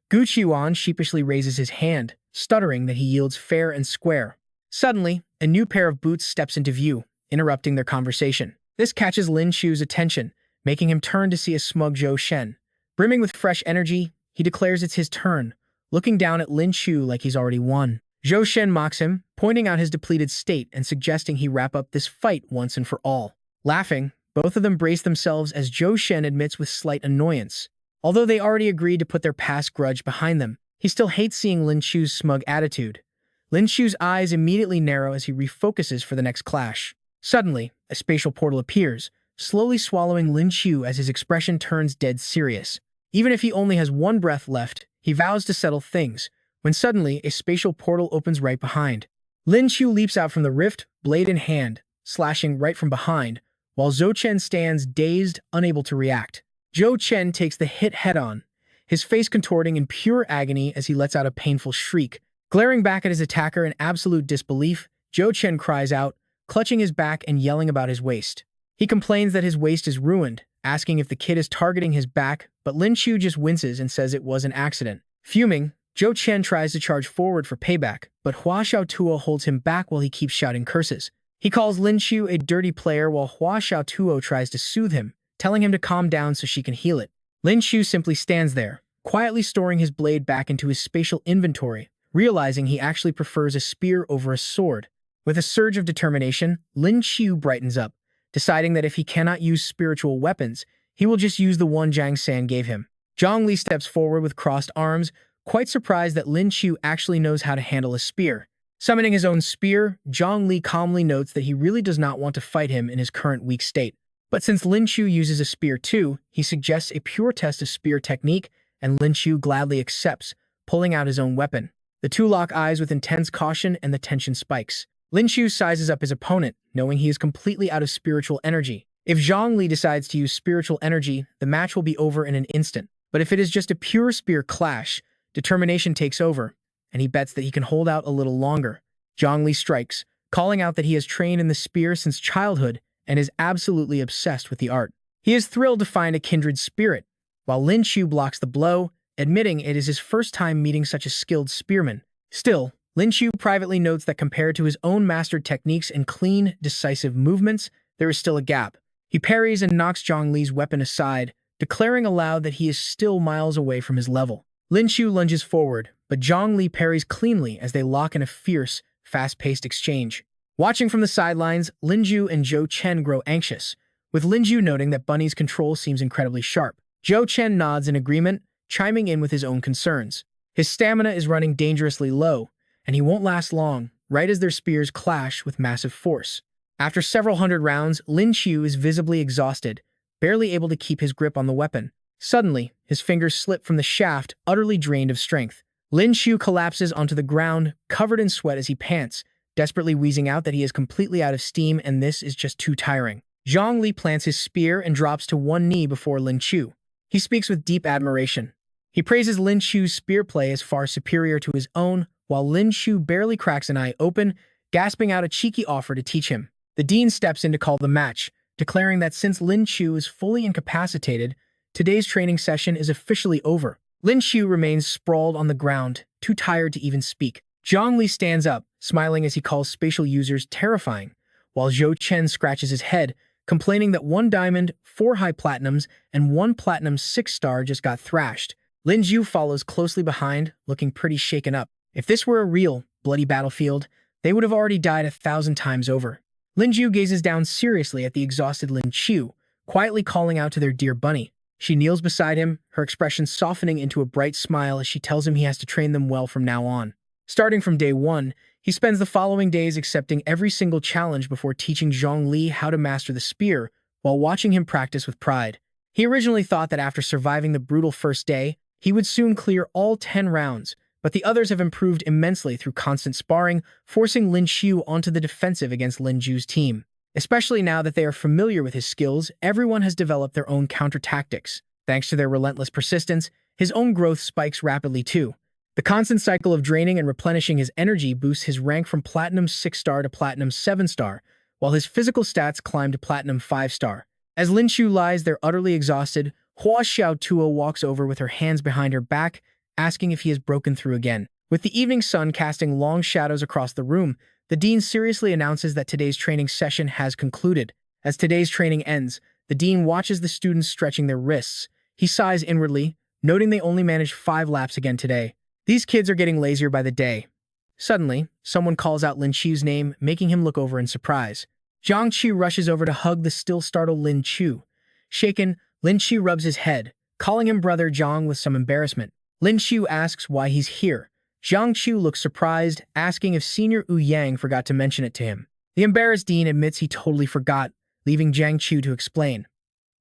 [SPEAKER 1] Gu Qiuan sheepishly raises his hand, stuttering that he yields fair and square. Suddenly, a new pair of boots steps into view, interrupting their conversation. This catches Lin Qiu's attention, making him turn to see a smug Zhou Shen. Brimming with fresh energy, he declares it's his turn, looking down at Lin Qiu like he's already won. Zhou Shen mocks him, pointing out his depleted state and suggesting he wrap up this fight once and for all. Laughing, both of them brace themselves as Zhou Shen admits with slight annoyance. Although they already agreed to put their past grudge behind them, he still hates seeing Lin Qiu's smug attitude. Lin Qiu's eyes immediately narrow as he refocuses for the next clash. Suddenly, a spatial portal appears, slowly swallowing Lin Qiu as his expression turns dead serious. Even if he only has one breath left, he vows to settle things, when suddenly a spatial portal opens right behind. Lin Qiu leaps out from the rift, blade in hand, slashing right from behind, while Zhou Chen stands dazed, unable to react. Zhou Chen takes the hit head-on, his face contorting in pure agony as he lets out a painful shriek. Glaring back at his attacker in absolute disbelief, Zhou Chen cries out, clutching his back and yelling about his waist. He complains that his waist is ruined, asking if the kid is targeting his back, but Lin Qiu just winces and says it was an accident. Fuming, Zhou Chen tries to charge forward for payback, but Hua Xiaotuo holds him back while he keeps shouting curses. He calls Lin Qiu a dirty player while Hua Xiaotuo tries to soothe him, telling him to calm down so she can heal it. Lin Qiu simply stands there, quietly storing his blade back into his spatial inventory, realizing he actually prefers a spear over a sword. With a surge of determination, Lin Qiu brightens up, deciding that if he cannot use spiritual weapons, he will just use the one Zhang San gave him. Zhang Li steps forward with crossed arms, quite surprised that Lin Qiu actually knows how to handle a spear. Summoning his own spear, Zhang Li calmly notes that he really does not want to fight him in his current weak state. But since Lin Qiu uses a spear too, he suggests a pure test of spear technique, and Lin Qiu gladly accepts, pulling out his own weapon. The two lock eyes with intense caution and the tension spikes. Lin Qiu sizes up his opponent, knowing he is completely out of spiritual energy. If Zhang Li decides to use spiritual energy, the match will be over in an instant. But if it is just a pure spear clash, determination takes over, and he bets that he can hold out a little longer. Zhang Li strikes, calling out that he has trained in the spear since childhood and is absolutely obsessed with the art. He is thrilled to find a kindred spirit, while Lin Qiu blocks the blow, admitting it is his first time meeting such a skilled spearman. Still, Lin Qiu privately notes that compared to his own mastered techniques and clean, decisive movements, there is still a gap. He parries and knocks Zhang Li's weapon aside, declaring aloud that he is still miles away from his level. Lin Qiu lunges forward, but Zhang Li parries cleanly as they lock in a fierce, fast-paced exchange. Watching from the sidelines, Lin Qiu and Zhou Chen grow anxious, with Lin Qiu noting that Bunny's control seems incredibly sharp. Zhou Chen nods in agreement, chiming in with his own concerns. His stamina is running dangerously low, and he won't last long, right as their spears clash with massive force. After several hundred rounds, Lin Qiu is visibly exhausted, barely able to keep his grip on the weapon. Suddenly, his fingers slip from the shaft, utterly drained of strength. Lin Qiu collapses onto the ground, covered in sweat as he pants, desperately wheezing out that he is completely out of steam and this is just too tiring. Zhang Li plants his spear and drops to one knee before Lin Qiu. He speaks with deep admiration. He praises Lin Qiu's spear play as far superior to his own, while Lin Qiu barely cracks an eye open, gasping out a cheeky offer to teach him. The dean steps in to call the match, declaring that since Lin Qiu is fully incapacitated, today's training session is officially over. Lin Qiu remains sprawled on the ground, too tired to even speak. Zhang Li stands up, smiling as he calls spatial users terrifying, while Zhou Chen scratches his head, complaining that 1 diamond, 4 high platinums, and 1 platinum 6-star just got thrashed. Lin Qiu follows closely behind, looking pretty shaken up. If this were a real, bloody battlefield, they would have already died 1,000 times over. Lin Qiu gazes down seriously at the exhausted Lin Qiu, quietly calling out to their dear bunny. She kneels beside him, her expression softening into a bright smile as she tells him he has to train them well from now on. Starting from day 1, he spends the following days accepting every single challenge before teaching Zhang Li how to master the spear, while watching him practice with pride. He originally thought that after surviving the brutal first day, he would soon clear all 10 rounds, but the others have improved immensely through constant sparring, forcing Lin Qiu onto the defensive against Lin Qiu's team. Especially now that they are familiar with his skills, everyone has developed their own counter-tactics. Thanks to their relentless persistence, his own growth spikes rapidly too. The constant cycle of draining and replenishing his energy boosts his rank from Platinum 6-star to Platinum 7-star, while his physical stats climb to Platinum 5-star. As Lin Qiu lies there utterly exhausted, Hua Xiaotuo walks over with her hands behind her back, asking if he has broken through again. With the evening sun casting long shadows across the room, the dean seriously announces that today's training session has concluded. As today's training ends, the dean watches the students stretching their wrists. He sighs inwardly, noting they only managed 5 laps again today. These kids are getting lazier by the day. Suddenly, someone calls out Lin Qiu's name, making him look over in surprise. Zhang Qiu rushes over to hug the still startled Lin Qiu. Shaken, Lin Qiu rubs his head, calling him Brother Zhang with some embarrassment. Lin Qiu asks why he's here. Zhang Qiu looks surprised, asking if Senior Wu Yang forgot to mention it to him. The embarrassed dean admits he totally forgot, leaving Zhang Qiu to explain.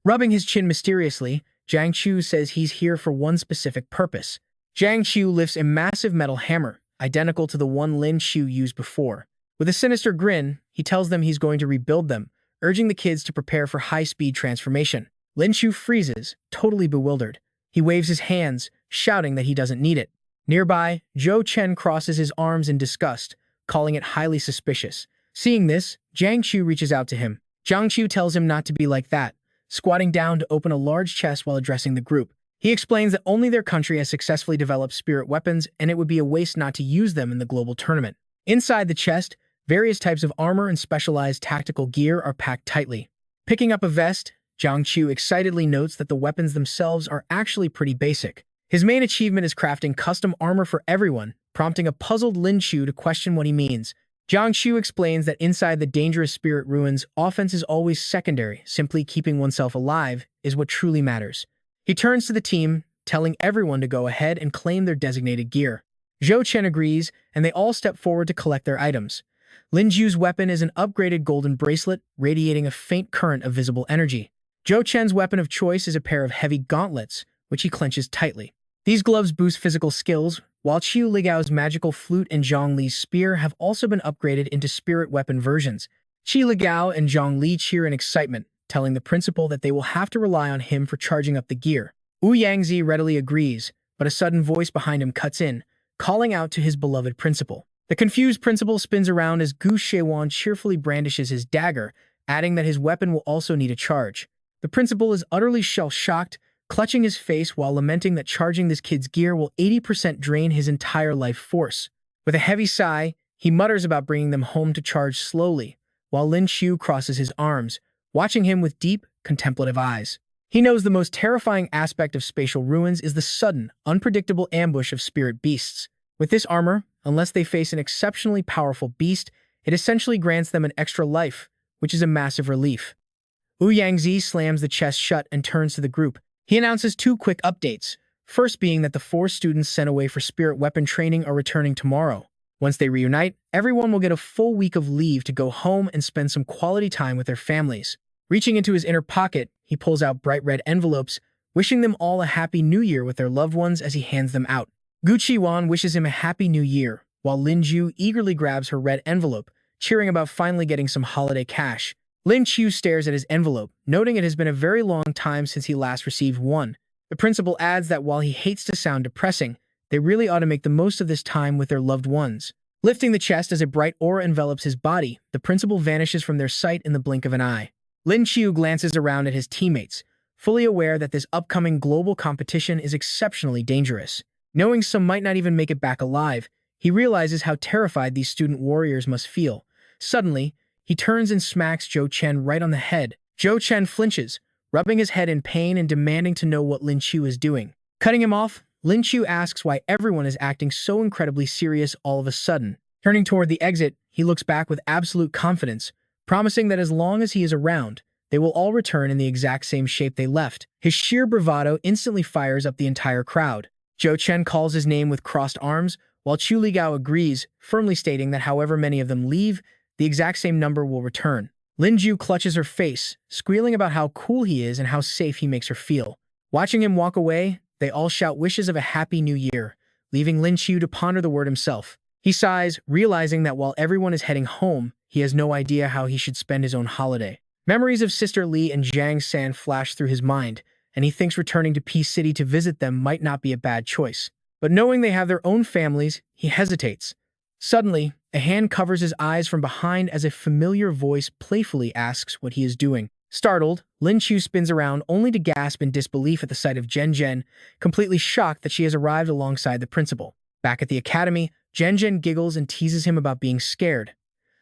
[SPEAKER 1] Rubbing his chin mysteriously, Zhang Qiu says he's here for one specific purpose. Zhang Qiu lifts a massive metal hammer, identical to the one Lin Qiu used before. With a sinister grin, he tells them he's going to rebuild them, urging the kids to prepare for high-speed transformation. Lin Qiu freezes, totally bewildered. He waves his hands, shouting that he doesn't need it. Nearby, Zhou Chen crosses his arms in disgust, calling it highly suspicious. Seeing this, Zhang Qiu reaches out to him. Zhang Qiu tells him not to be like that, squatting down to open a large chest while addressing the group. He explains that only their country has successfully developed spirit weapons, and it would be a waste not to use them in the global tournament. Inside the chest, various types of armor and specialized tactical gear are packed tightly. Picking up a vest, Zhang Qiu excitedly notes that the weapons themselves are actually pretty basic. His main achievement is crafting custom armor for everyone, prompting a puzzled Lin Qiu to question what he means. Zhang Qiu explains that inside the dangerous spirit ruins, offense is always secondary. Simply keeping oneself alive is what truly matters. He turns to the team, telling everyone to go ahead and claim their designated gear. Zhou Chen agrees, and they all step forward to collect their items. Lin Qiu's weapon is an upgraded golden bracelet, radiating a faint current of visible energy. Zhou Chen's weapon of choice is a pair of heavy gauntlets, which he clenches tightly. These gloves boost physical skills, while Qiu Ligao's magical flute and Zhang Li's spear have also been upgraded into spirit weapon versions. Qi Ligao and Zhang Li cheer in excitement, telling the principal that they will have to rely on him for charging up the gear. Wu Yangzi readily agrees, but a sudden voice behind him cuts in, calling out to his beloved principal. The confused principal spins around as Gu Shewan cheerfully brandishes his dagger, adding that his weapon will also need a charge. The principal is utterly shell-shocked, clutching his face while lamenting that charging this kid's gear will 80% drain his entire life force. With a heavy sigh, he mutters about bringing them home to charge slowly, while Lin Qiu crosses his arms, watching him with deep, contemplative eyes. He knows the most terrifying aspect of spatial ruins is the sudden, unpredictable ambush of spirit beasts. With this armor, unless they face an exceptionally powerful beast, it essentially grants them an extra life, which is a massive relief. Wu Yangzi slams the chest shut and turns to the group. He announces 2 quick updates, first being that the 4 students sent away for spirit weapon training are returning tomorrow. Once they reunite, everyone will get a full week of leave to go home and spend some quality time with their families. Reaching into his inner pocket, he pulls out bright red envelopes, wishing them all a happy new year with their loved ones as he hands them out. Gu Qiwan wishes him a happy new year, while Lin Qiu eagerly grabs her red envelope, cheering about finally getting some holiday cash. Lin Qiu stares at his envelope, noting it has been a very long time since he last received one. The principal adds that while he hates to sound depressing, they really ought to make the most of this time with their loved ones. Lifting the chest as a bright aura envelops his body, the principal vanishes from their sight in the blink of an eye. Lin Qiu glances around at his teammates, fully aware that this upcoming global competition is exceptionally dangerous. Knowing some might not even make it back alive, He realizes how terrified these student warriors must feel. Suddenly, he turns and smacks Zhou Chen right on the head. Zhou Chen flinches, rubbing his head in pain and demanding to know what Lin Qiu is doing. Cutting him off, Lin Qiu asks why everyone is acting so incredibly serious all of a sudden. Turning toward the exit, he looks back with absolute confidence, promising that as long as he is around, they will all return in the exact same shape they left. His sheer bravado instantly fires up the entire crowd. Zhou Chen calls his name with crossed arms, while Chu Ligao agrees, firmly stating that however many of them leave, the exact same number will return. Lin Qiu clutches her face, squealing about how cool he is and how safe he makes her feel. Watching him walk away, they all shout wishes of a happy new year, leaving Lin Qiu to ponder the word himself. He sighs, realizing that while everyone is heading home, he has no idea how he should spend his own holiday. Memories of Sister Li and Zhang San flash through his mind, and he thinks returning to Peace City to visit them might not be a bad choice. But knowing they have their own families, he hesitates. Suddenly, a hand covers his eyes from behind as a familiar voice playfully asks what he is doing. Startled, Lin Qiu spins around only to gasp in disbelief at the sight of Zhen Zhen, completely shocked that she has arrived alongside the principal. Back at the academy, Zhen Zhen giggles and teases him about being scared.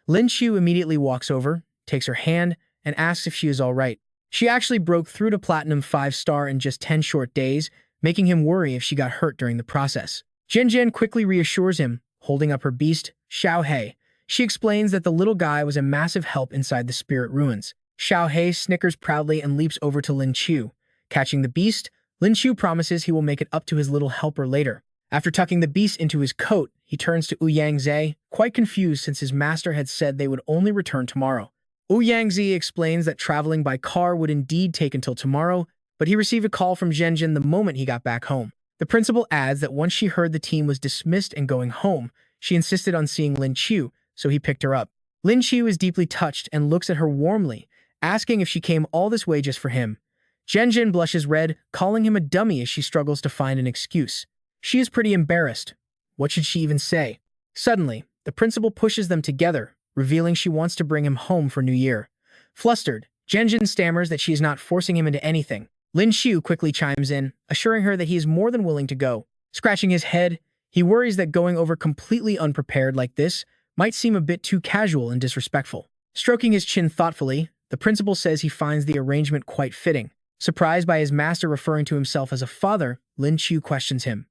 [SPEAKER 1] Lin Qiu immediately walks over, takes her hand, and asks if she is all right. She actually broke through to Platinum 5-star in just 10 short days, making him worry if she got hurt during the process. Zhen Zhen quickly reassures him, holding up her beast, Xiao He. She explains that the little guy was a massive help inside the spirit ruins. Xiao He snickers proudly and leaps over to Lin Qiu. Catching the beast, Lin Qiu promises he will make it up to his little helper later. After tucking the beast into his coat, he turns to Ouyang, quite confused since his master had said they would only return tomorrow. Ouyang explains that traveling by car would indeed take until tomorrow, but he received a call from Zhen Zhen the moment he got back home. The principal adds that once she heard the team was dismissed and going home, she insisted on seeing Lin Qiu, so he picked her up. Lin Qiu is deeply touched and looks at her warmly, asking if she came all this way just for him. Zhen Zhen blushes red, calling him a dummy as she struggles to find an excuse. She is pretty embarrassed. What should she even say? Suddenly, the principal pushes them together, revealing she wants to bring him home for New Year. Flustered, Zhen Zhen stammers that she is not forcing him into anything. Lin Qiu quickly chimes in, assuring her that he is more than willing to go. Scratching his head, he worries that going over completely unprepared like this might seem a bit too casual and disrespectful. Stroking his chin thoughtfully, the principal says he finds the arrangement quite fitting. Surprised by his master referring to himself as a father, Lin Qiu questions him.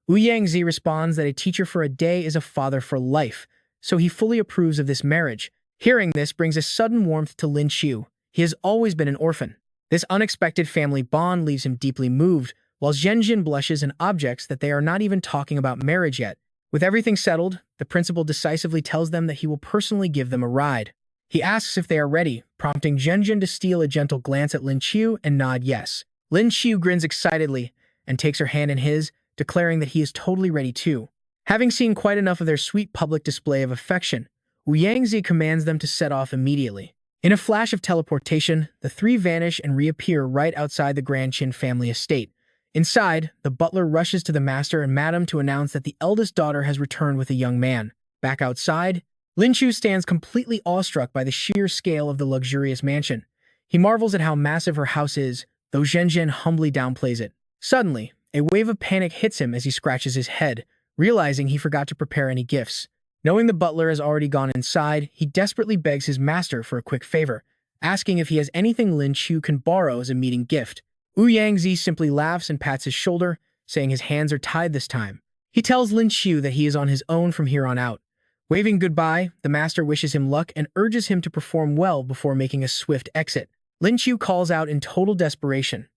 [SPEAKER 1] Ouyang responds that a teacher for a day is a father for life, so he fully approves of this marriage. Hearing this brings a sudden warmth to Lin Qiu. He has always been an orphan. This unexpected family bond leaves him deeply moved, while Zhen Zhen blushes and objects that they are not even talking about marriage yet. With everything settled, the principal decisively tells them that he will personally give them a ride. He asks if they are ready, prompting Zhen Zhen to steal a gentle glance at Lin Qiu and nod yes. Lin Qiu grins excitedly and takes her hand in his, declaring that he is totally ready too. Having seen quite enough of their sweet public display of affection, Ouyang commands them to set off immediately. In a flash of teleportation, the three vanish and reappear right outside the Grand Qin family estate. Inside, the butler rushes to the master and madam to announce that the eldest daughter has returned with a young man. Back outside, Lin Qiu stands completely awestruck by the sheer scale of the luxurious mansion. He marvels at how massive her house is, though Zhen Zhen humbly downplays it. Suddenly, a wave of panic hits him as he scratches his head, realizing he forgot to prepare any gifts. Knowing the butler has already gone inside, he desperately begs his master for a quick favor, asking if he has anything Lin Qiu can borrow as a meeting gift. Ouyang simply laughs and pats his shoulder, saying his hands are tied this time. He tells Lin Qiu that he is on his own from here on out. Waving goodbye, the master wishes him luck and urges him to perform well before making a swift exit. Lin Qiu calls out in total desperation,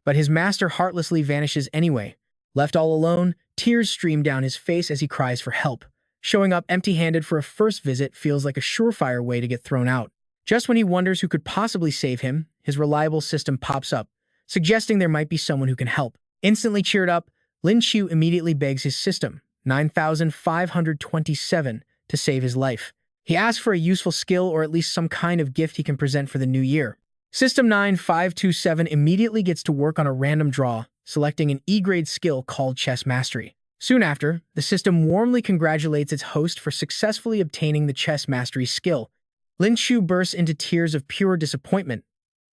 [SPEAKER 1] but his master heartlessly vanishes anyway. Left all alone, tears stream down his face as he cries for help. Showing up empty-handed for a first visit feels like a surefire way to get thrown out. Just when he wonders who could possibly save him, his reliable system pops up, suggesting there might be someone who can help. Instantly cheered up, Lin Qiu immediately begs his system, 9527, to save his life. He asks for a useful skill or at least some kind of gift he can present for the new year. System 9527 immediately gets to work on a random draw, selecting an E-grade skill called Chess Mastery. Soon after, the system warmly congratulates its host for successfully obtaining the Chess Mastery skill. Lin Qiu bursts into tears of pure disappointment.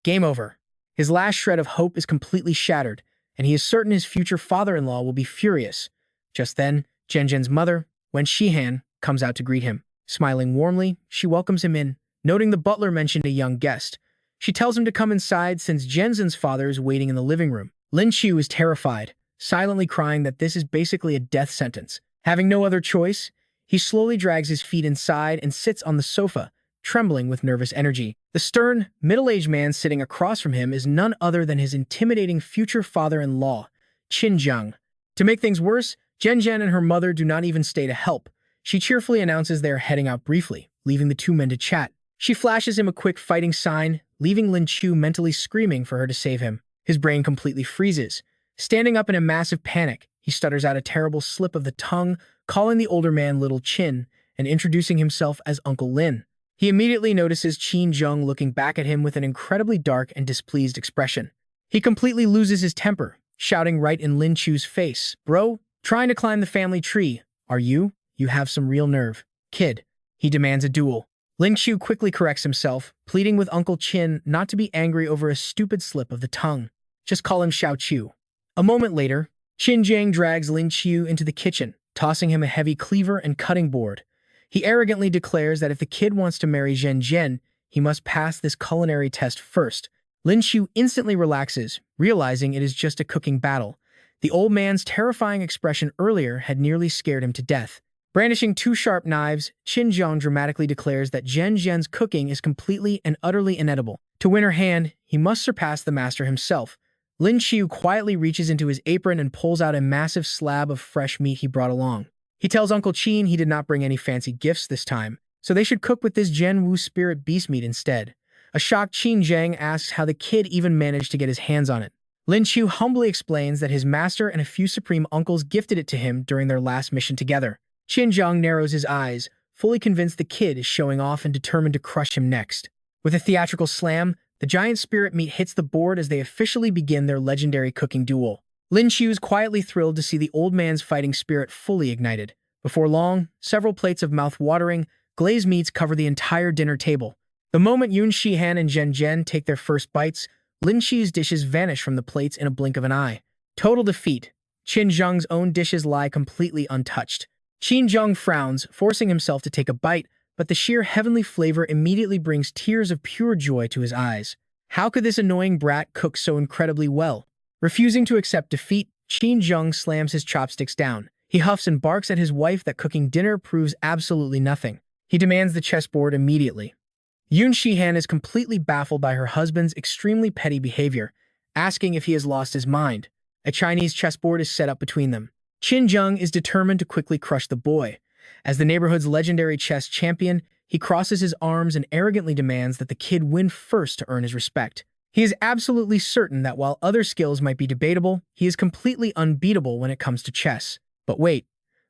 [SPEAKER 1] Game over. His last shred of hope is completely shattered, and he is certain his future father-in-law will be furious. Just then, Zhen Zhen's mother, when Shihan comes out to greet him. Smiling warmly, she welcomes him in, noting the butler mentioned a young guest. She tells him to come inside since Jensen's father is waiting in the living room. Lin Qiu is terrified, silently crying that this is basically a death sentence. Having no other choice, he slowly drags his feet inside and sits on the sofa, trembling with nervous energy. The stern, middle-aged man sitting across from him is none other than his intimidating future father-in-law, Qin Zhang. To make things worse, Zhen Zhen and her mother do not even stay to help. She cheerfully announces they are heading out briefly, leaving the two men to chat. She flashes him a quick fighting sign, leaving Lin Qiu mentally screaming for her to save him. His brain completely freezes. Standing up in a massive panic, he stutters out a terrible slip of the tongue, calling the older man Little Qin and introducing himself as Uncle Lin. He immediately notices Qin Zheng looking back at him with an incredibly dark and displeased expression. He completely loses his temper, shouting right in Lin Qiu's face, "Bro, trying to climb the family tree. Are you? You have some real nerve. Kid." He demands a duel. Lin Qiu quickly corrects himself, pleading with Uncle Qin not to be angry over a stupid slip of the tongue. Just call him Xiao Qiu. A moment later, Qin Zhang drags Lin Qiu into the kitchen, tossing him a heavy cleaver and cutting board. He arrogantly declares that if the kid wants to marry Zhen Zhen, he must pass this culinary test first. Lin Qiu instantly relaxes, realizing it is just a cooking battle. The old man's terrifying expression earlier had nearly scared him to death. Brandishing two sharp knives, Qin Zhang dramatically declares that Zhen Zhen's cooking is completely and utterly inedible. To win her hand, he must surpass the master himself. Lin Qiu quietly reaches into his apron and pulls out a massive slab of fresh meat he brought along. He tells Uncle Qin he did not bring any fancy gifts this time, so they should cook with this Zhen Wu spirit beast meat instead. A shocked Qin Zhang asks how the kid even managed to get his hands on it. Lin Qiu humbly explains that his master and a few supreme uncles gifted it to him during their last mission together. Qin Zhang narrows his eyes, fully convinced the kid is showing off and determined to crush him next. With a theatrical slam, the giant spirit meat hits the board as they officially begin their legendary cooking duel. Lin Qiu is quietly thrilled to see the old man's fighting spirit fully ignited. Before long, several plates of mouth-watering, glazed meats cover the entire dinner table. The moment Yun Shihan and Zhen Zhen take their first bites, Lin Qiu's dishes vanish from the plates in a blink of an eye. Total defeat. Qin Zheng's own dishes lie completely untouched. Qin Zheng frowns, forcing himself to take a bite, but the sheer heavenly flavor immediately brings tears of pure joy to his eyes. How could this annoying brat cook so incredibly well? Refusing to accept defeat, Qin Zheng slams his chopsticks down. He huffs and barks at his wife that cooking dinner proves absolutely nothing. He demands the chessboard immediately. Yun Shihan is completely baffled by her husband's extremely petty behavior, asking if he has lost his mind. A Chinese chessboard is set up between them. Qin Zheng is determined to quickly crush the boy. As the neighborhood's legendary chess champion, he crosses his arms and arrogantly demands that the kid win first to earn his respect. He is absolutely certain that while other skills might be debatable, he is completely unbeatable when it comes to chess. But wait,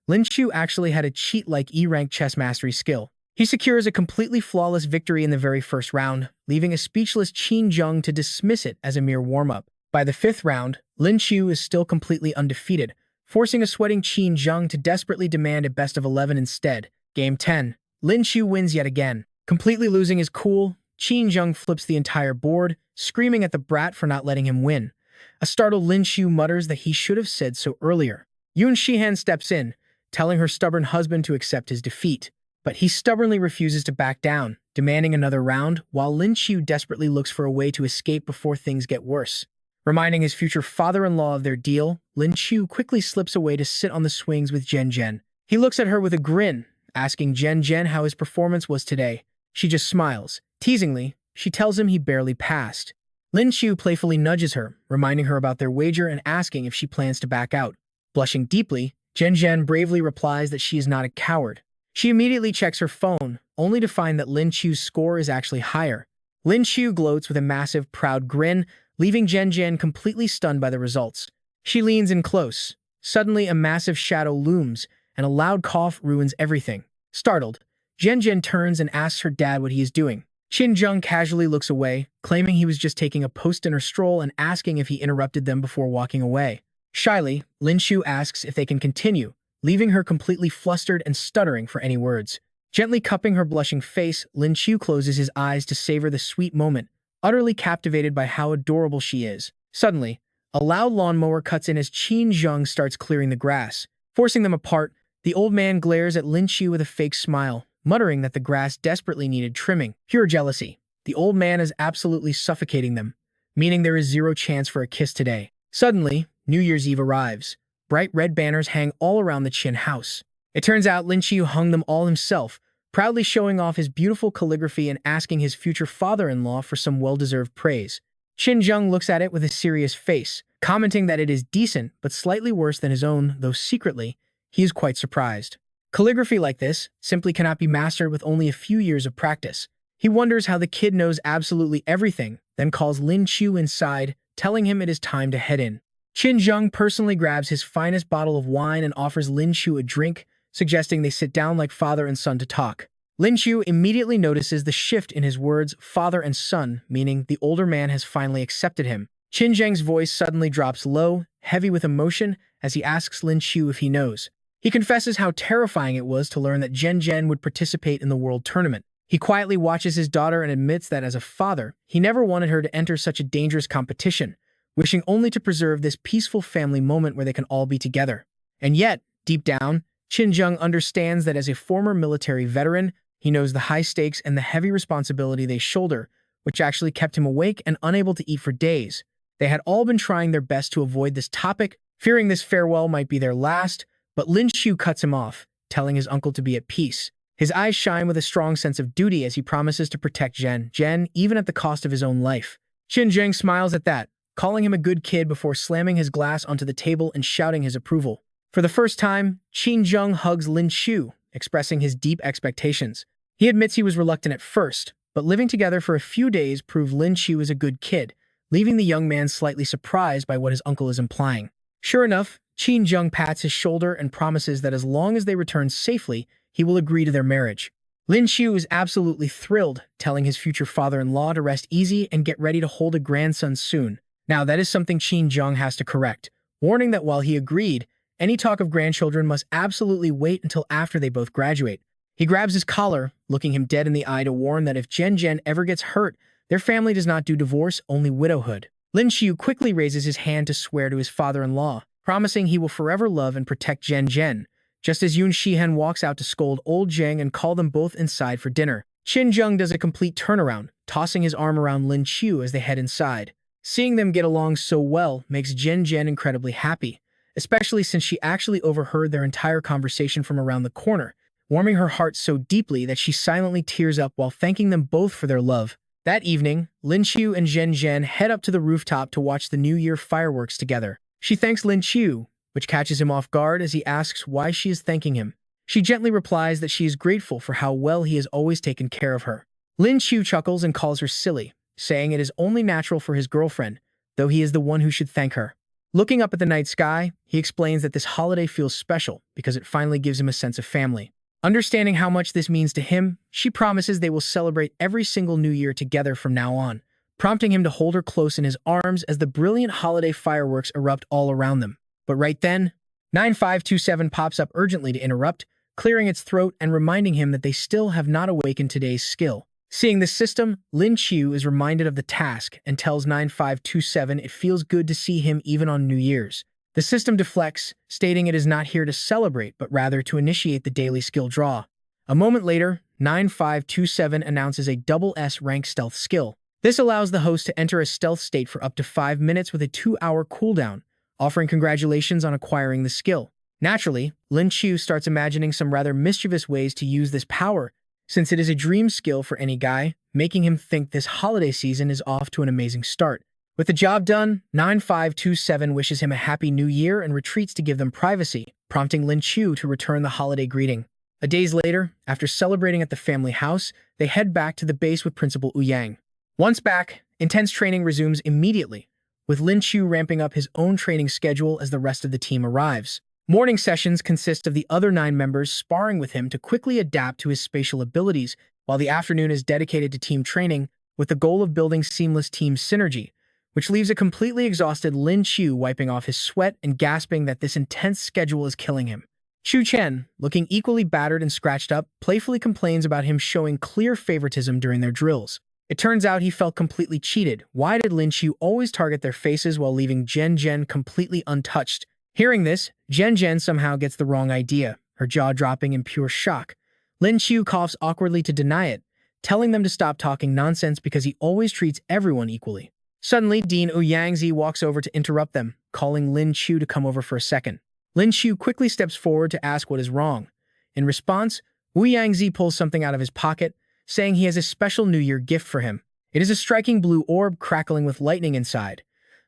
[SPEAKER 1] Lin Qiu actually had a cheat-like E-rank chess mastery skill. He secures a completely flawless victory in the very first round, leaving a speechless Qin Zheng to dismiss it as a mere warm-up. By the fifth round, Lin Qiu is still completely undefeated, forcing a sweating Qin Zheng to desperately demand a best-of-11 instead. Game 10. Lin Qiu wins yet again. Completely losing his cool, Qin Zheng flips the entire board, screaming at the brat for not letting him win. A startled Lin Qiu mutters that he should have said so earlier. Yun Shihan steps in, telling her stubborn husband to accept his defeat. But he stubbornly refuses to back down, demanding another round, while Lin Qiu desperately looks for a way to escape before things get worse. Reminding his future father-in-law of their deal, Lin Qiu quickly slips away to sit on the swings with Zhen Zhen. He looks at her with a grin, asking Zhen Zhen how his performance was today. She just smiles. Teasingly, she tells him he barely passed. Lin Qiu playfully nudges her, reminding her about their wager and asking if she plans to back out. Blushing deeply, Zhen Zhen bravely replies that she is not a coward. She immediately checks her phone, only to find that Lin Qiu's score is actually higher. Lin Qiu gloats with a massive, proud grin, leaving Zhen Zhen completely stunned by the results. She leans in close. Suddenly, a massive shadow looms, and a loud cough ruins everything. Startled, Zhen Zhen turns and asks her dad what he is doing. Qin Zheng casually looks away, claiming he was just taking a post-dinner stroll and asking if he interrupted them before walking away. Shyly, Lin Qiu asks if they can continue, leaving her completely flustered and stuttering for any words. Gently cupping her blushing face, Lin Qiu closes his eyes to savor the sweet moment, utterly captivated by how adorable she is. Suddenly, a loud lawnmower cuts in as Qin Zheng starts clearing the grass. Forcing them apart, The old man glares at Lin Qiu with a fake smile, muttering that the grass desperately needed trimming. Pure jealousy. The old man is absolutely suffocating them, meaning there is zero chance for a kiss today. Suddenly, New Year's Eve arrives. Bright red banners hang all around the Qin house. It turns out Lin Qiu hung them all himself, proudly showing off his beautiful calligraphy and asking his future father-in-law for some well-deserved praise. Qin Zheng looks at it with a serious face, commenting that it is decent but slightly worse than his own, though secretly, he is quite surprised. Calligraphy like this simply cannot be mastered with only a few years of practice. He wonders how the kid knows absolutely everything, then calls Lin Qiu inside, telling him it is time to head in. Qin Zheng personally grabs his finest bottle of wine and offers Lin Qiu a drink, suggesting they sit down like father and son to talk. Lin Qiu immediately notices the shift in his words, father and son, meaning the older man has finally accepted him. Qin Zheng's voice suddenly drops low, heavy with emotion, as he asks Lin Qiu if he knows. He confesses how terrifying it was to learn that Zhen Zhen would participate in the world tournament. He quietly watches his daughter and admits that as a father, he never wanted her to enter such a dangerous competition, wishing only to preserve this peaceful family moment where they can all be together. And yet, deep down, Qin Zheng understands that as a former military veteran, he knows the high stakes and the heavy responsibility they shoulder, which actually kept him awake and unable to eat for days. They had all been trying their best to avoid this topic, fearing this farewell might be their last, but Lin Qiu cuts him off, telling his uncle to be at peace. His eyes shine with a strong sense of duty as he promises to protect Zhen Zhen even at the cost of his own life. Qin Zheng smiles at that, calling him a good kid before slamming his glass onto the table and shouting his approval. For the first time, Qin Zheng hugs Lin Qiu, expressing his deep expectations. He admits he was reluctant at first, but living together for a few days proved Lin Qiu is a good kid, leaving the young man slightly surprised by what his uncle is implying. Sure enough, Qin Zheng pats his shoulder and promises that as long as they return safely, he will agree to their marriage. Lin Qiu is absolutely thrilled, telling his future father-in-law to rest easy and get ready to hold a grandson soon. Now, that is something Qin Zheng has to correct, warning that while he agreed, any talk of grandchildren must absolutely wait until after they both graduate. He grabs his collar, looking him dead in the eye to warn that if Zhen Zhen ever gets hurt, their family does not do divorce, only widowhood. Lin Qiu quickly raises his hand to swear to his father-in-law, promising he will forever love and protect Zhen Zhen, just as Yun Shihen walks out to scold old Zheng and call them both inside for dinner. Qin Zheng does a complete turnaround, tossing his arm around Lin Qiu as they head inside. Seeing them get along so well makes Zhen Zhen incredibly happy, especially since she actually overheard their entire conversation from around the corner, warming her heart so deeply that she silently tears up while thanking them both for their love. That evening, Lin Qiu and Zhen Zhen head up to the rooftop to watch the New Year fireworks together. She thanks Lin Qiu, which catches him off guard as he asks why she is thanking him. She gently replies that she is grateful for how well he has always taken care of her. Lin Qiu chuckles and calls her silly, saying it is only natural for his girlfriend, though he is the one who should thank her. Looking up at the night sky, he explains that this holiday feels special because it finally gives him a sense of family. Understanding how much this means to him, she promises they will celebrate every single New Year together from now on, prompting him to hold her close in his arms as the brilliant holiday fireworks erupt all around them. But right then, 9527 pops up urgently to interrupt, clearing its throat and reminding him that they still have not awakened today's skill. Seeing this system, Lin Qiu is reminded of the task and tells 9527 it feels good to see him even on New Year's. The system deflects, stating it is not here to celebrate, but rather to initiate the daily skill draw. A moment later, 9527 announces a double S rank stealth skill. This allows the host to enter a stealth state for up to 5 minutes with a 2-hour cooldown, offering congratulations on acquiring the skill. Naturally, Lin Qiu starts imagining some rather mischievous ways to use this power, since it is a dream skill for any guy, making him think this holiday season is off to an amazing start. With the job done, 9527 wishes him a happy new year and retreats to give them privacy, prompting Lin Qiu to return the holiday greeting. A days later, after celebrating at the family house, they head back to the base with Principal Wu Yang. Once back, intense training resumes immediately, with Lin Qiu ramping up his own training schedule as the rest of the team arrives. Morning sessions consist of the other 9 members sparring with him to quickly adapt to his spatial abilities, while the afternoon is dedicated to team training with the goal of building seamless team synergy, which leaves a completely exhausted Lin Qiu wiping off his sweat and gasping that this intense schedule is killing him. Chu Chen, looking equally battered and scratched up, playfully complains about him showing clear favoritism during their drills. It turns out he felt completely cheated. Why did Lin Qiu always target their faces while leaving Zhen Zhen completely untouched? Hearing this, Zhen Zhen somehow gets the wrong idea, her jaw dropping in pure shock. Lin Qiu coughs awkwardly to deny it, telling them to stop talking nonsense because he always treats everyone equally. Suddenly, Dean Ouyangzi walks over to interrupt them, calling Lin Qiu to come over for a second. Lin Qiu quickly steps forward to ask what is wrong. In response, Ouyangzi pulls something out of his pocket, saying he has a special New Year gift for him. It is a striking blue orb crackling with lightning inside.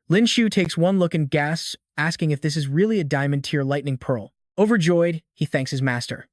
[SPEAKER 1] Lin Qiu takes one look and gasps, asking if this is really a diamond-tier lightning pearl. Overjoyed, he thanks his master.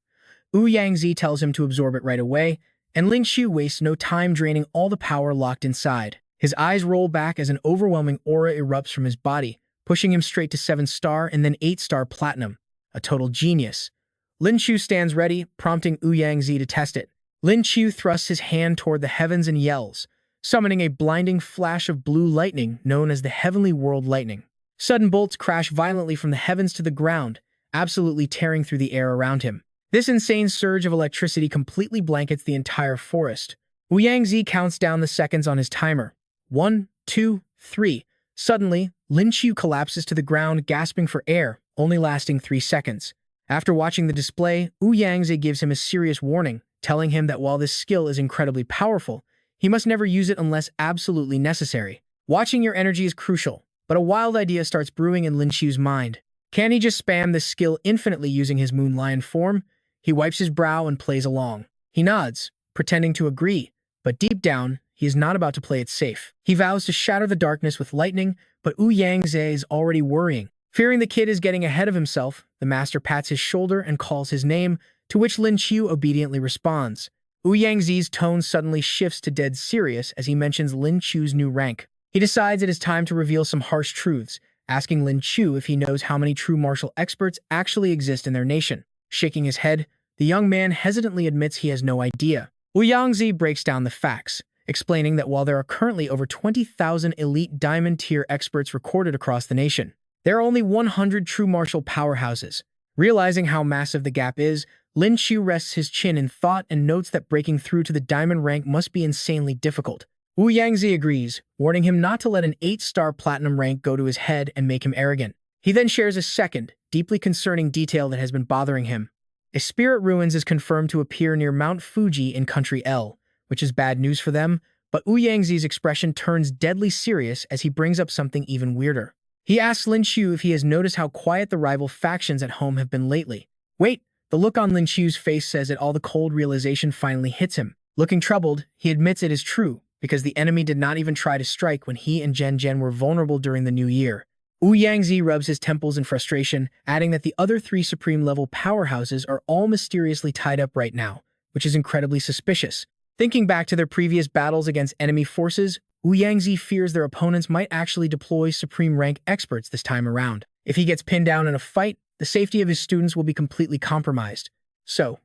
[SPEAKER 1] Ouyangzi tells him to absorb it right away, and Lin Qiu wastes no time draining all the power locked inside. His eyes roll back as an overwhelming aura erupts from his body, pushing him straight to 7-star and then 8-star platinum. A total genius. Lin Qiu stands ready, prompting Ouyangzi to test it. Lin Qiu thrusts his hand toward the heavens and yells, summoning a blinding flash of blue lightning known as the Heavenly World Lightning. Sudden bolts crash violently from the heavens to the ground, absolutely tearing through the air around him. This insane surge of electricity completely blankets the entire forest. Ouyangzi counts down the seconds on his timer. 1, 2, 3. Suddenly, Lin Qiu collapses to the ground, gasping for air, only lasting 3 seconds. After watching the display, Ouyangzi gives him a serious warning, telling him that while this skill is incredibly powerful, he must never use it unless absolutely necessary. Watching your energy is crucial, but a wild idea starts brewing in Lin Qiu's mind. Can he just spam this skill infinitely using his moon lion form? He wipes his brow and plays along. He nods, pretending to agree, but deep down, he is not about to play it safe. He vows to shatter the darkness with lightning, but Ouyangzi is already worrying. Fearing the kid is getting ahead of himself, the master pats his shoulder and calls his name, to which Lin Qiu obediently responds. Ouyangzi's tone suddenly shifts to dead serious as he mentions Lin Qiu's new rank. He decides it is time to reveal some harsh truths, asking Lin Qiu if he knows how many true martial experts actually exist in their nation. Shaking his head, the young man hesitantly admits he has no idea. Ouyangzi breaks down the facts, explaining that while there are currently over 20,000 elite diamond-tier experts recorded across the nation, there are only 100 true martial powerhouses. Realizing how massive the gap is, Lin Qiu rests his chin in thought and notes that breaking through to the diamond rank must be insanely difficult. Ouyangzi agrees, warning him not to let an 8-star platinum rank go to his head and make him arrogant. He then shares a second, deeply concerning detail that has been bothering him. A spirit ruins is confirmed to appear near Mount Fuji in Country L, which is bad news for them, but Ouyangzi's expression turns deadly serious as he brings up something even weirder. He asks Lin Qiu if he has noticed how quiet the rival factions at home have been lately. Wait, the look on Lin Qiu's face says it all. The cold realization finally hits him. Looking troubled, he admits it is true, because the enemy did not even try to strike when he and Zhen Zhen were vulnerable during the New Year. Ouyangzi rubs his temples in frustration, adding that the other 3 supreme-level powerhouses are all mysteriously tied up right now, which is incredibly suspicious. Thinking back to their previous battles against enemy forces, Ouyangzi fears their opponents might actually deploy supreme rank experts this time around. If he gets pinned down in a fight, the safety of his students will be completely compromised. So,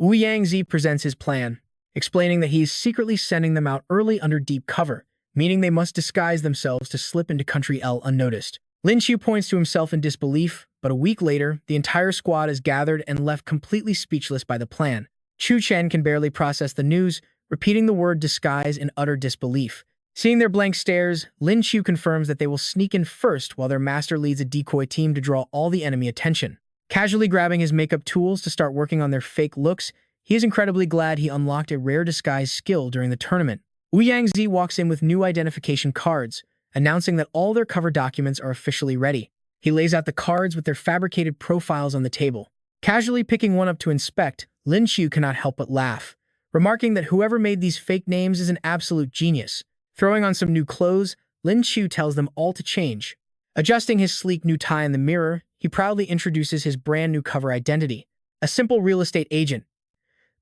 [SPEAKER 1] Ouyangzi presents his plan, explaining that he is secretly sending them out early under deep cover, meaning they must disguise themselves to slip into Country L unnoticed. Lin Qiu points to himself in disbelief, but a week later, the entire squad is gathered and left completely speechless by the plan. Chu Chen can barely process the news, repeating the word disguise in utter disbelief. Seeing their blank stares, Lin Qiu confirms that they will sneak in first while their master leads a decoy team to draw all the enemy attention. Casually grabbing his makeup tools to start working on their fake looks, he is incredibly glad he unlocked a rare disguise skill during the tournament. Ouyangzi walks in with new identification cards, announcing that all their cover documents are officially ready. He lays out the cards with their fabricated profiles on the table. Casually picking one up to inspect, Lin Qiu cannot help but laugh, remarking that whoever made these fake names is an absolute genius. Throwing on some new clothes, Lin Qiu tells them all to change. Adjusting his sleek new tie in the mirror, he proudly introduces his brand new cover identity, a simple real estate agent.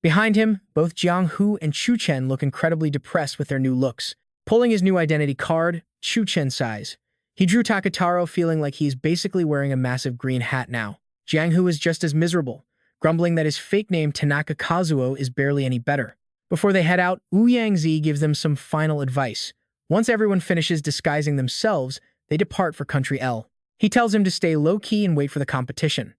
[SPEAKER 1] Behind him, both Jiang Hu and Chu Chen look incredibly depressed with their new looks. Pulling his new identity card, Chu Chen sighs. He drew Takataro, feeling like he's basically wearing a massive green hat now. Jiang Hu is just as miserable, grumbling that his fake name Tanaka Kazuo is barely any better. Before they head out, Ouyangzi gives them some final advice. Once everyone finishes disguising themselves, they depart for Country L. He tells him to stay low-key and wait for the competition.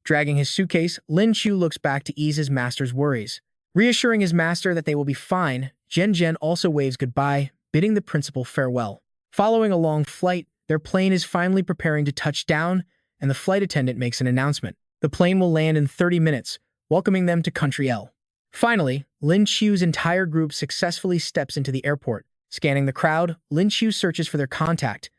[SPEAKER 1] Dragging his suitcase, Lin Qiu looks back to ease his master's worries. Reassuring his master that they will be fine, Zhen Zhen also waves goodbye, bidding the principal farewell. Following a long flight, their plane is finally preparing to touch down, and the flight attendant makes an announcement. The plane will land in 30 minutes, welcoming them to Country L. Finally, Lin Qiu's entire group successfully steps into the airport. Scanning the crowd, Lin Qiu searches for their contact.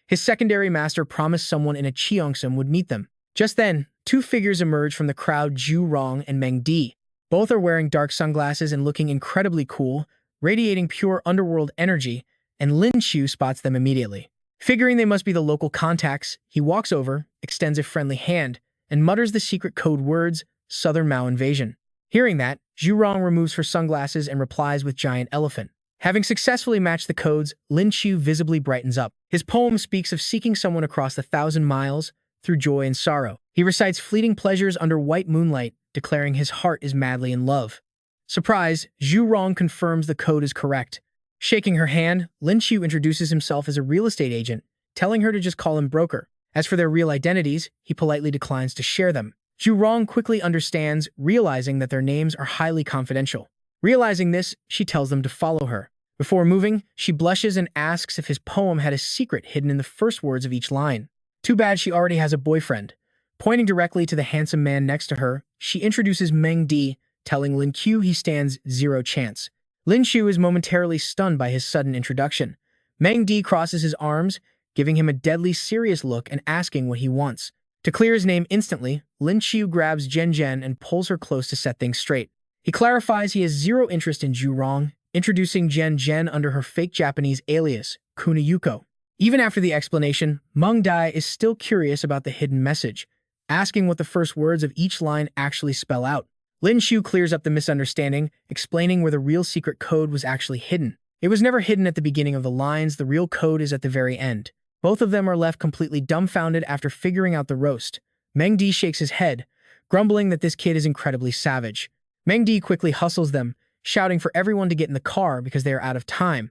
[SPEAKER 1] His secondary master promised someone in a Cheongsam would meet them. Just then, two figures emerge from the crowd, Zhu Rong and Meng Di. Both are wearing dark sunglasses and looking incredibly cool, radiating pure underworld energy, and Lin Qiu spots them immediately. Figuring they must be the local contacts, he walks over, extends a friendly hand, and mutters the secret code words, Southern Mao Invasion. Hearing that, Zhu Rong removes her sunglasses and replies with giant elephant. Having successfully matched the codes, Lin Qiu visibly brightens up. His poem speaks of seeking someone across 1,000 miles, through joy and sorrow. He recites fleeting pleasures under white moonlight, declaring his heart is madly in love. Surprised, Zhu Rong confirms the code is correct. Shaking her hand, Lin Qiu introduces himself as a real estate agent, telling her to just call him broker. As for their real identities, he politely declines to share them. Zhu Rong quickly understands, realizing that their names are highly confidential. Realizing this, she tells them to follow her. Before moving, she blushes and asks if his poem had a secret hidden in the first words of each line. Too bad she already has a boyfriend. Pointing directly to the handsome man next to her, she introduces Meng Di, telling Lin Qiu he stands zero chance. Lin Qiu is momentarily stunned by his sudden introduction. Meng Di crosses his arms, giving him a deadly serious look and asking what he wants. To clear his name instantly, Lin Qiu grabs Zhen Zhen and pulls her close to set things straight. He clarifies he has zero interest in Zhu Rong, introducing Zhen Zhen under her fake Japanese alias, Kunayuko. Even after the explanation, Meng Di is still curious about the hidden message, asking what the first words of each line actually spell out. Lin Qiu clears up the misunderstanding, explaining where the real secret code was actually hidden. It was never hidden at the beginning of the lines, the real code is at the very end. Both of them are left completely dumbfounded after figuring out the roast. Meng Di shakes his head, grumbling that this kid is incredibly savage. Meng Di quickly hustles them, shouting for everyone to get in the car because they are out of time.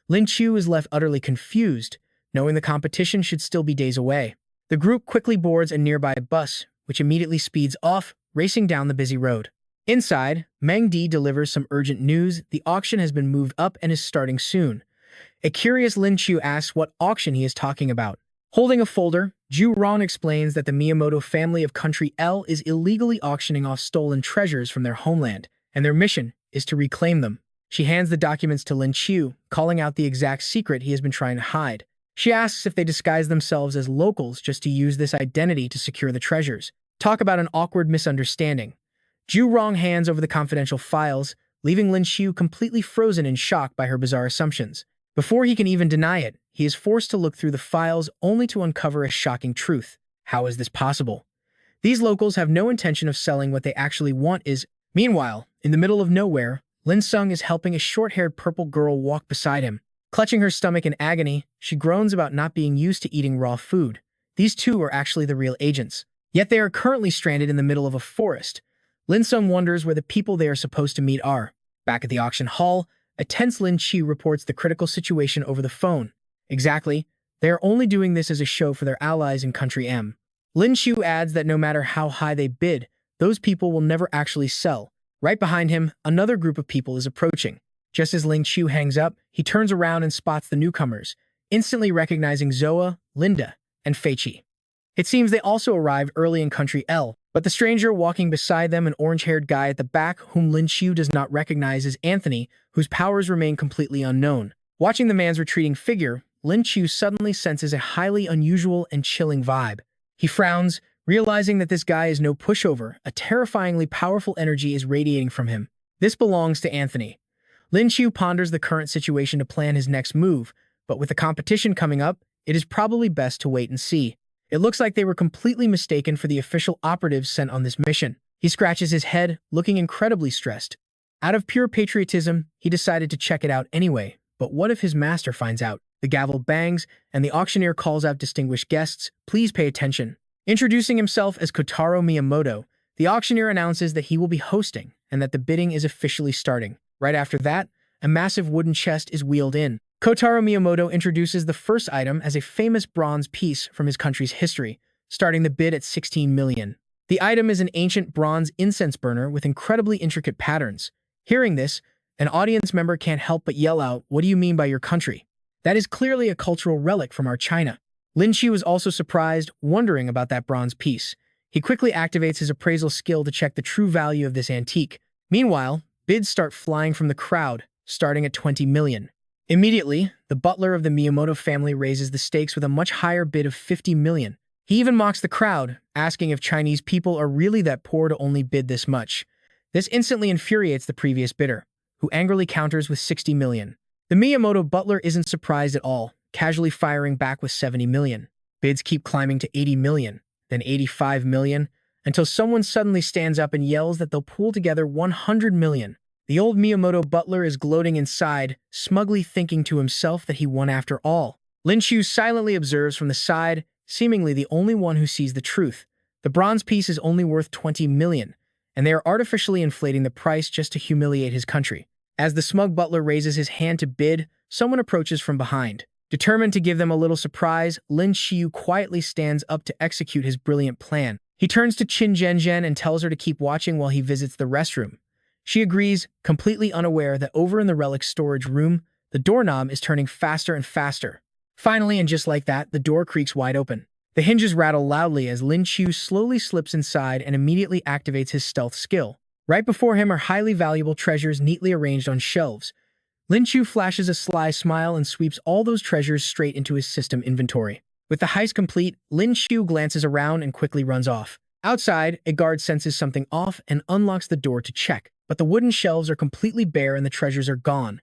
[SPEAKER 1] Lin Qiu is left utterly confused, knowing the competition should still be days away. The group quickly boards a nearby bus, which immediately speeds off, racing down the busy road. Inside, Meng Di delivers some urgent news. The auction has been moved up and is starting soon. A curious Lin Qiu asks what auction he is talking about. Holding a folder, Zhu Rong explains that the Miyamoto family of Country L is illegally auctioning off stolen treasures from their homeland, and their mission is to reclaim them. She hands the documents to Lin Qiu, calling out the exact secret he has been trying to hide. She asks if they disguise themselves as locals just to use this identity to secure the treasures. Talk about an awkward misunderstanding. Zhu Rong hands over the confidential files, leaving Lin Qiu completely frozen in shock by her bizarre assumptions. Before he can even deny it, he is forced to look through the files only to uncover a shocking truth. How is this possible? These locals have no intention of selling what they actually want is... Meanwhile, in the middle of nowhere, Lin Sung is helping a short-haired purple girl walk beside him. Clutching her stomach in agony, she groans about not being used to eating raw food. These two are actually the real agents. Yet they are currently stranded in the middle of a forest. Lin Sung wonders where the people they are supposed to meet are. Back at the auction hall, a tense Lin Qiu reports the critical situation over the phone. Exactly, they are only doing this as a show for their allies in Country M. Lin Qiu adds that no matter how high they bid, those people will never actually sell. Right behind him, another group of people is approaching. Just as Lin Qiu hangs up, he turns around and spots the newcomers, instantly recognizing Zoa, Linda, and Feiqi. It seems they also arrived early in Country L, but the stranger walking beside them, an orange-haired guy at the back whom Lin Qiu does not recognize, is Anthony, whose powers remain completely unknown. Watching the man's retreating figure, Lin Qiu suddenly senses a highly unusual and chilling vibe. He frowns, realizing that this guy is no pushover. A terrifyingly powerful energy is radiating from him. This belongs to Anthony. Lin Qiu ponders the current situation to plan his next move, but with the competition coming up, it is probably best to wait and see. It looks like they were completely mistaken for the official operatives sent on this mission. He scratches his head, looking incredibly stressed. Out of pure patriotism, he decided to check it out anyway. But what if his master finds out? The gavel bangs, and the auctioneer calls out distinguished guests. Please pay attention. Introducing himself as Kotaro Miyamoto, the auctioneer announces that he will be hosting and that the bidding is officially starting. Right after that, a massive wooden chest is wheeled in. Kotaro Miyamoto introduces the first item as a famous bronze piece from his country's history, starting the bid at 16 million. The item is an ancient bronze incense burner with incredibly intricate patterns. Hearing this, an audience member can't help but yell out, "What do you mean by your country? That is clearly a cultural relic from our China." Lin Qiu is also surprised, wondering about that bronze piece. He quickly activates his appraisal skill to check the true value of this antique. Meanwhile, bids start flying from the crowd, starting at 20 million. Immediately, the butler of the Miyamoto family raises the stakes with a much higher bid of 50 million. He even mocks the crowd, asking if Chinese people are really that poor to only bid this much. This instantly infuriates the previous bidder, who angrily counters with 60 million. The Miyamoto butler isn't surprised at all, casually firing back with 70 million. Bids keep climbing to 80 million, then 85 million, until someone suddenly stands up and yells that they'll pool together 100 million. The old Miyamoto butler is gloating inside, smugly thinking to himself that he won after all. Lin Qiu silently observes from the side, seemingly the only one who sees the truth. The bronze piece is only worth 20 million, and they are artificially inflating the price just to humiliate his country. As the smug butler raises his hand to bid, someone approaches from behind. Determined to give them a little surprise, Lin Qiu quietly stands up to execute his brilliant plan. He turns to Qin Zhenzhen and tells her to keep watching while he visits the restroom. She agrees, completely unaware that over in the relic storage room, the doorknob is turning faster and faster. Finally, and just like that, the door creaks wide open. The hinges rattle loudly as Lin Qiu slowly slips inside and immediately activates his stealth skill. Right before him are highly valuable treasures neatly arranged on shelves. Lin Qiu flashes a sly smile and sweeps all those treasures straight into his system inventory. With the heist complete, Lin Qiu glances around and quickly runs off. Outside, a guard senses something off and unlocks the door to check, but the wooden shelves are completely bare and the treasures are gone.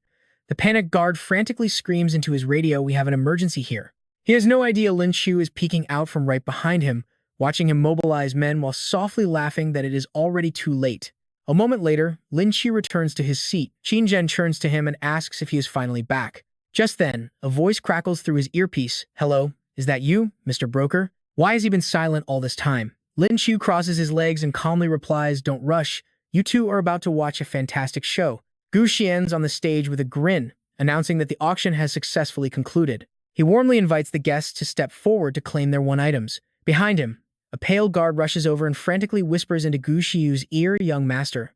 [SPEAKER 1] The panicked guard frantically screams into his radio, "We have an emergency here." He has no idea Lin Qiu is peeking out from right behind him, watching him mobilize men while softly laughing that it is already too late. A moment later, Lin Qiu returns to his seat. Qin Zhen turns to him and asks if he is finally back. Just then, a voice crackles through his earpiece. "Hello, is that you, Mr. Broker? Why has he been silent all this time?" Lin Qiu crosses his legs and calmly replies, "Don't rush. You two are about to watch a fantastic show." Gu Xian's on the stage with a grin, announcing that the auction has successfully concluded. He warmly invites the guests to step forward to claim their won items. Behind him, a pale guard rushes over and frantically whispers into Gu Xiu's ear, "Young master,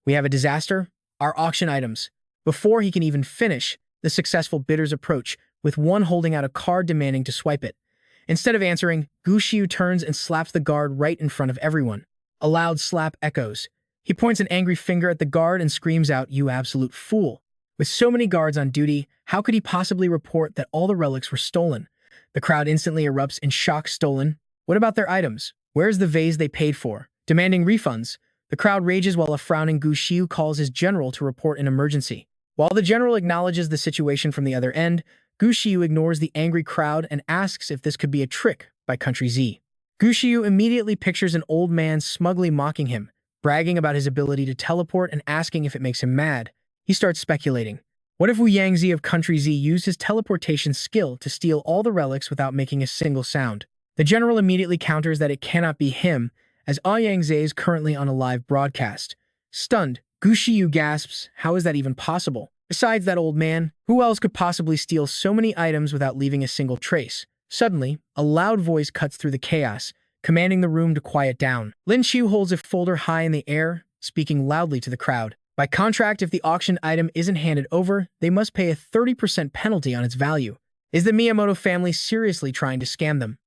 [SPEAKER 1] we have a disaster. Our auction items." Before he can even finish, the successful bidders approach, with one holding out a card demanding to swipe it. Instead of answering, Gu Xiu turns and slaps the guard right in front of everyone. A loud slap echoes. He points an angry finger at the guard and screams out, "You absolute fool. With so many guards on duty, how could he possibly report that all the relics were stolen?" The crowd instantly erupts in shock. "Stolen? What about their items? Where's the vase they paid for?" Demanding refunds. The crowd rages while a frowning Gu Xiu calls his general to report an emergency. While the general acknowledges the situation from the other end, Gu Xiu ignores the angry crowd and asks if this could be a trick by Country Z. Gu Xiu immediately pictures an old man smugly mocking him, bragging about his ability to teleport and asking if it makes him mad. He starts speculating. What if Wu Yangzi of Country Z used his teleportation skill to steal all the relics without making a single sound? The general immediately counters that it cannot be him, as Yangzi is currently on a live broadcast. Stunned, Gu Xiu gasps, "How is that even possible? Besides that old man, who else could possibly steal so many items without leaving a single trace?" Suddenly, a loud voice cuts through the chaos, commanding the room to quiet down. Lin Qiu holds a folder high in the air, speaking loudly to the crowd. By contract, if the auctioned item isn't handed over, they must pay a 30% penalty on its value. Is the Miyamoto family seriously trying to scam them?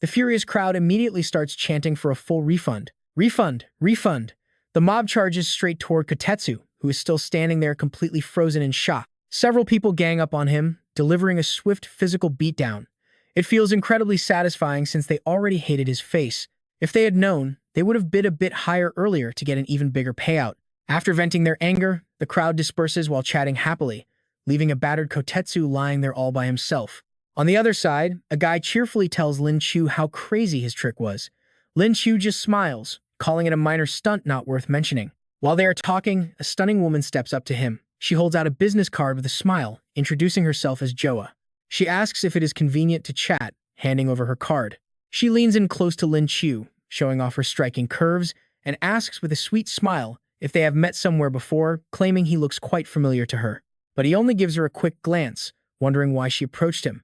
[SPEAKER 1] The furious crowd immediately starts chanting for a full refund. Refund! Refund! The mob charges straight toward Kotetsu, who is still standing there completely frozen in shock. Several people gang up on him, delivering a swift physical beatdown. It feels incredibly satisfying since they already hated his face. If they had known, they would have bid a bit higher earlier to get an even bigger payout. After venting their anger, the crowd disperses while chatting happily, leaving a battered Kotetsu lying there all by himself. On the other side, a guy cheerfully tells Lin Qiu how crazy his trick was. Lin Qiu just smiles, calling it a minor stunt not worth mentioning. While they are talking, a stunning woman steps up to him. She holds out a business card with a smile, introducing herself as Joa. She asks if it is convenient to chat, handing over her card. She leans in close to Lin Qiu, showing off her striking curves, and asks with a sweet smile if they have met somewhere before, claiming he looks quite familiar to her. But he only gives her a quick glance, wondering why she approached him.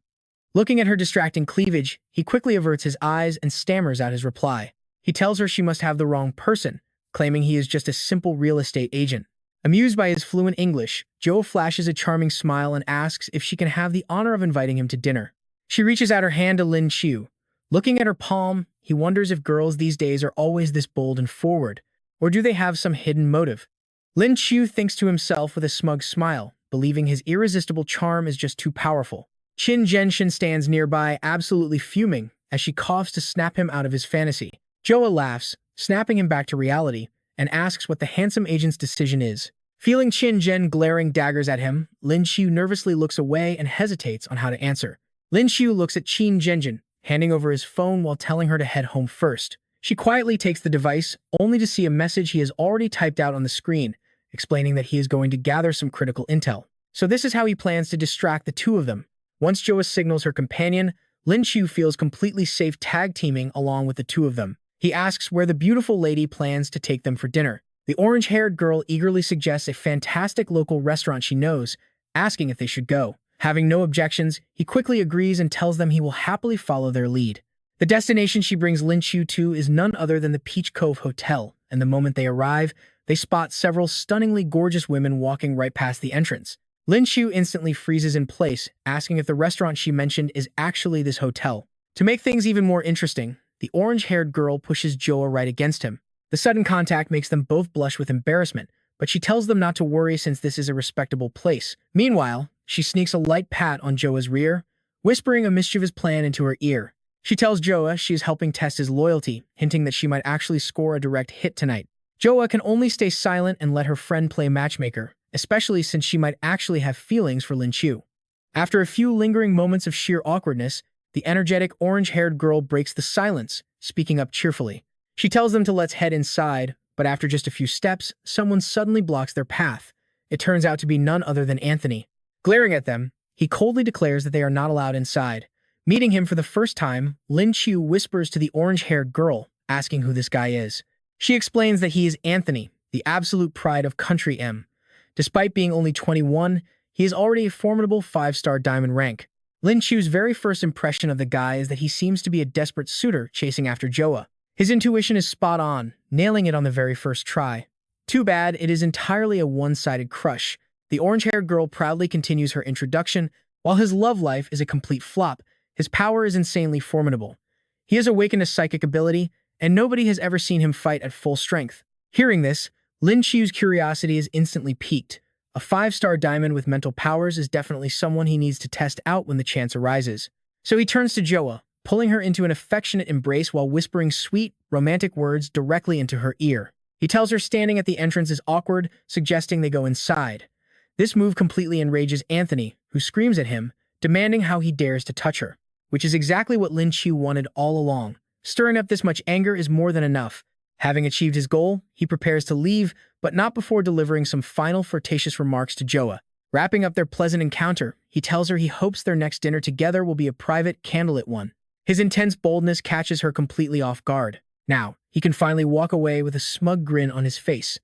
[SPEAKER 1] Looking at her distracting cleavage, he quickly averts his eyes and stammers out his reply. He tells her she must have the wrong person, claiming he is just a simple real estate agent. Amused by his fluent English, Joe flashes a charming smile and asks if she can have the honor of inviting him to dinner. She reaches out her hand to Lin Qiu. Looking at her palm, he wonders if girls these days are always this bold and forward, or do they have some hidden motive? Lin Qiu thinks to himself with a smug smile, believing his irresistible charm is just too powerful. Qin Zhenshin stands nearby, absolutely fuming, as she coughs to snap him out of his fantasy. Joa laughs, snapping him back to reality, and asks what the handsome agent's decision is. Feeling Qin Zhen glaring daggers at him, Lin Qiu nervously looks away and hesitates on how to answer. Lin Qiu looks at Qin Zhenjin, handing over his phone while telling her to head home first. She quietly takes the device, only to see a message he has already typed out on the screen, explaining that he is going to gather some critical intel. So this is how he plans to distract the two of them. Once Joa signals her companion, Lin Qiu feels completely safe tag-teaming along with the two of them. He asks where the beautiful lady plans to take them for dinner. The orange-haired girl eagerly suggests a fantastic local restaurant she knows, asking if they should go. Having no objections, he quickly agrees and tells them he will happily follow their lead. The destination she brings Lin Qiu to is none other than the Peach Cove Hotel, and the moment they arrive, they spot several stunningly gorgeous women walking right past the entrance. Lin Qiu instantly freezes in place, asking if the restaurant she mentioned is actually this hotel. To make things even more interesting, the orange-haired girl pushes Joa right against him. The sudden contact makes them both blush with embarrassment, but she tells them not to worry since this is a respectable place. Meanwhile, she sneaks a light pat on Joa's rear, whispering a mischievous plan into her ear. She tells Joa she is helping test his loyalty, hinting that she might actually score a direct hit tonight. Joa can only stay silent and let her friend play matchmaker, especially since she might actually have feelings for Lin Qiu. After a few lingering moments of sheer awkwardness, the energetic orange-haired girl breaks the silence, speaking up cheerfully. She tells them to let's head inside, but after just a few steps, someone suddenly blocks their path. It turns out to be none other than Anthony. Glaring at them, he coldly declares that they are not allowed inside. Meeting him for the first time, Lin Qiu whispers to the orange-haired girl, asking who this guy is. She explains that he is Anthony, the absolute pride of Country M. Despite being only 21, he is already a formidable 5-star diamond rank. Lin Qiu's very first impression of the guy is that he seems to be a desperate suitor chasing after Joa. His intuition is spot on, nailing it on the very first try. Too bad it is entirely a one-sided crush. The orange-haired girl proudly continues her introduction, while his love life is a complete flop. His power is insanely formidable. He has awakened a psychic ability, and nobody has ever seen him fight at full strength. Hearing this, Lin Qiu's curiosity is instantly piqued. A 5-star diamond with mental powers is definitely someone he needs to test out when the chance arises. So he turns to Joa, pulling her into an affectionate embrace while whispering sweet, romantic words directly into her ear. He tells her standing at the entrance is awkward, suggesting they go inside. This move completely enrages Anthony, who screams at him, demanding how he dares to touch her, which is exactly what Lin Qiu wanted all along. Stirring up this much anger is more than enough. Having achieved his goal, he prepares to leave, but not before delivering some final flirtatious remarks to Joa. Wrapping up their pleasant encounter, he tells her he hopes their next dinner together will be a private, candlelit one. His intense boldness catches her completely off guard. Now, he can finally walk away with a smug grin on his face.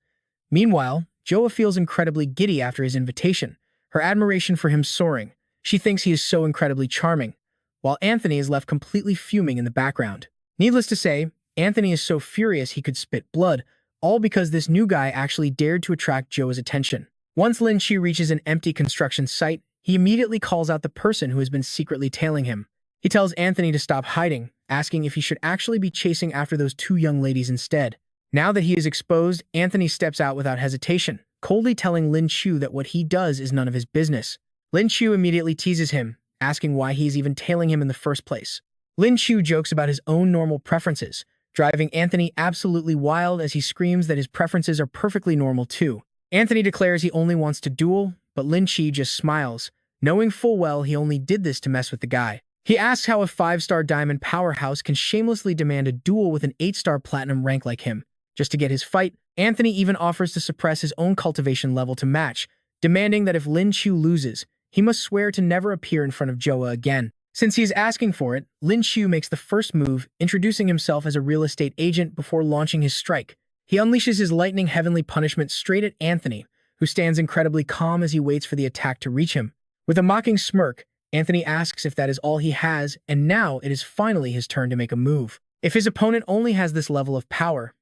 [SPEAKER 1] Meanwhile, Joa feels incredibly giddy after his invitation, her admiration for him soaring. She thinks he is so incredibly charming, while Anthony is left completely fuming in the background. Needless to say, Anthony is so furious he could spit blood, all because this new guy actually dared to attract Joa's attention. Once Lin Qiu reaches an empty construction site, he immediately calls out the person who has been secretly tailing him. He tells Anthony to stop hiding, asking if he should actually be chasing after those two young ladies instead. Now that he is exposed, Anthony steps out without hesitation, coldly telling Lin Qiu that what he does is none of his business. Lin Qiu immediately teases him, asking why he is even tailing him in the first place. Lin Qiu jokes about his own normal preferences, driving Anthony absolutely wild as he screams that his preferences are perfectly normal too. Anthony declares he only wants to duel, but Lin Qiu just smiles, knowing full well he only did this to mess with the guy. He asks how a 5-star diamond powerhouse can shamelessly demand a duel with an 8-star platinum rank like him. Just to get his fight, Anthony even offers to suppress his own cultivation level to match, demanding that if Lin Qiu loses, he must swear to never appear in front of Joa again. Since he is asking for it, Lin Qiu makes the first move, introducing himself as a real estate agent before launching his strike. He unleashes his lightning heavenly punishment straight at Anthony, who stands incredibly calm as he waits for the attack to reach him. With a mocking smirk, Anthony asks if that is all he has, and now it is finally his turn to make a move. If his opponent only has this level of power,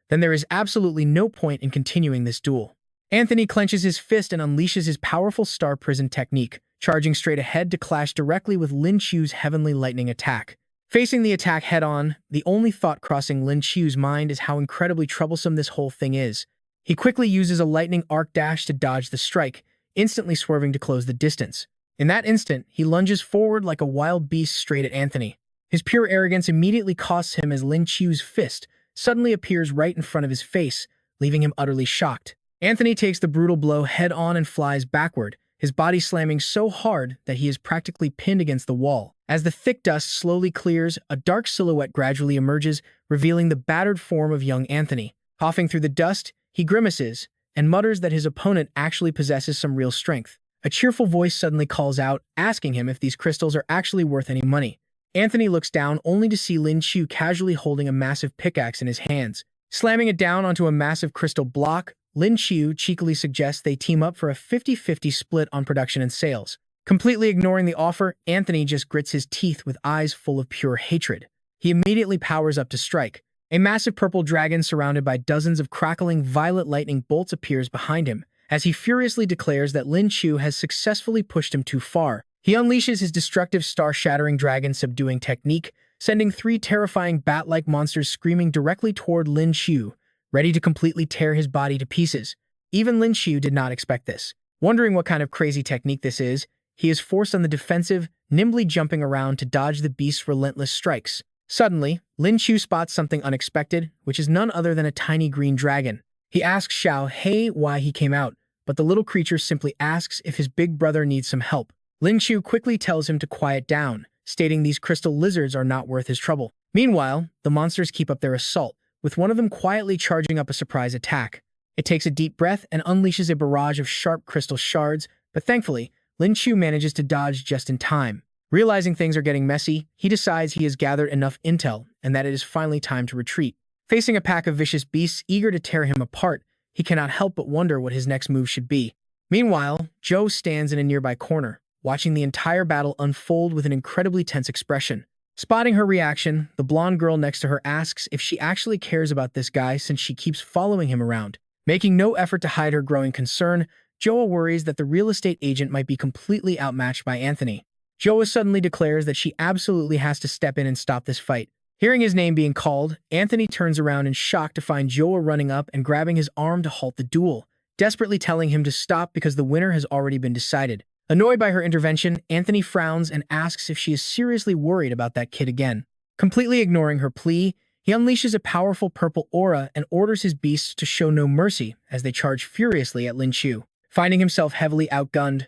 [SPEAKER 1] then there is absolutely no point in continuing this duel. Anthony clenches his fist and unleashes his powerful star prison technique, charging straight ahead to clash directly with Lin Qiu's heavenly lightning attack. Facing the attack head-on, the only thought crossing Lin Qiu's mind is how incredibly troublesome this whole thing is. He quickly uses a lightning arc dash to dodge the strike, instantly swerving to close the distance. In that instant, he lunges forward like a wild beast straight at Anthony. His pure arrogance immediately costs him as Lin Qiu's fist suddenly appears right in front of his face, leaving him utterly shocked. Anthony takes the brutal blow head-on and flies backward, his body slamming so hard that he is practically pinned against the wall. As the thick dust slowly clears, a dark silhouette gradually emerges, revealing the battered form of young Anthony. Coughing through the dust, he grimaces and mutters that his opponent actually possesses some real strength. A cheerful voice suddenly calls out, asking him if these crystals are actually worth any money. Anthony looks down only to see Lin Qiu casually holding a massive pickaxe in his hands. Slamming it down onto a massive crystal block, Lin Qiu cheekily suggests they team up for a 50-50 split on production and sales. Completely ignoring the offer, Anthony just grits his teeth with eyes full of pure hatred. He immediately powers up to strike. A massive purple dragon surrounded by dozens of crackling violet lightning bolts appears behind him, as he furiously declares that Lin Qiu has successfully pushed him too far. He unleashes his destructive star-shattering dragon subduing technique, sending 3 terrifying bat-like monsters screaming directly toward Lin Qiu, ready to completely tear his body to pieces. Even Lin Qiu did not expect this. Wondering what kind of crazy technique this is, he is forced on the defensive, nimbly jumping around to dodge the beast's relentless strikes. Suddenly, Lin Qiu spots something unexpected, which is none other than a tiny green dragon. He asks Xiao He why he came out, but the little creature simply asks if his big brother needs some help. Lin Qiu quickly tells him to quiet down, stating these crystal lizards are not worth his trouble. Meanwhile, the monsters keep up their assault, with one of them quietly charging up a surprise attack. It takes a deep breath and unleashes a barrage of sharp crystal shards, but thankfully, Lin Qiu manages to dodge just in time. Realizing things are getting messy, he decides he has gathered enough intel and that it is finally time to retreat. Facing a pack of vicious beasts eager to tear him apart, he cannot help but wonder what his next move should be. Meanwhile, Zhou stands in a nearby corner, watching the entire battle unfold with an incredibly tense expression. Spotting her reaction, the blonde girl next to her asks if she actually cares about this guy since she keeps following him around. Making no effort to hide her growing concern, Joa worries that the real estate agent might be completely outmatched by Anthony. Joa suddenly declares that she absolutely has to step in and stop this fight. Hearing his name being called, Anthony turns around in shock to find Joa running up and grabbing his arm to halt the duel, desperately telling him to stop because the winner has already been decided. Annoyed by her intervention, Anthony frowns and asks if she is seriously worried about that kid again. Completely ignoring her plea, he unleashes a powerful purple aura and orders his beasts to show no mercy as they charge furiously at Lin Qiu. Finding himself heavily outgunned,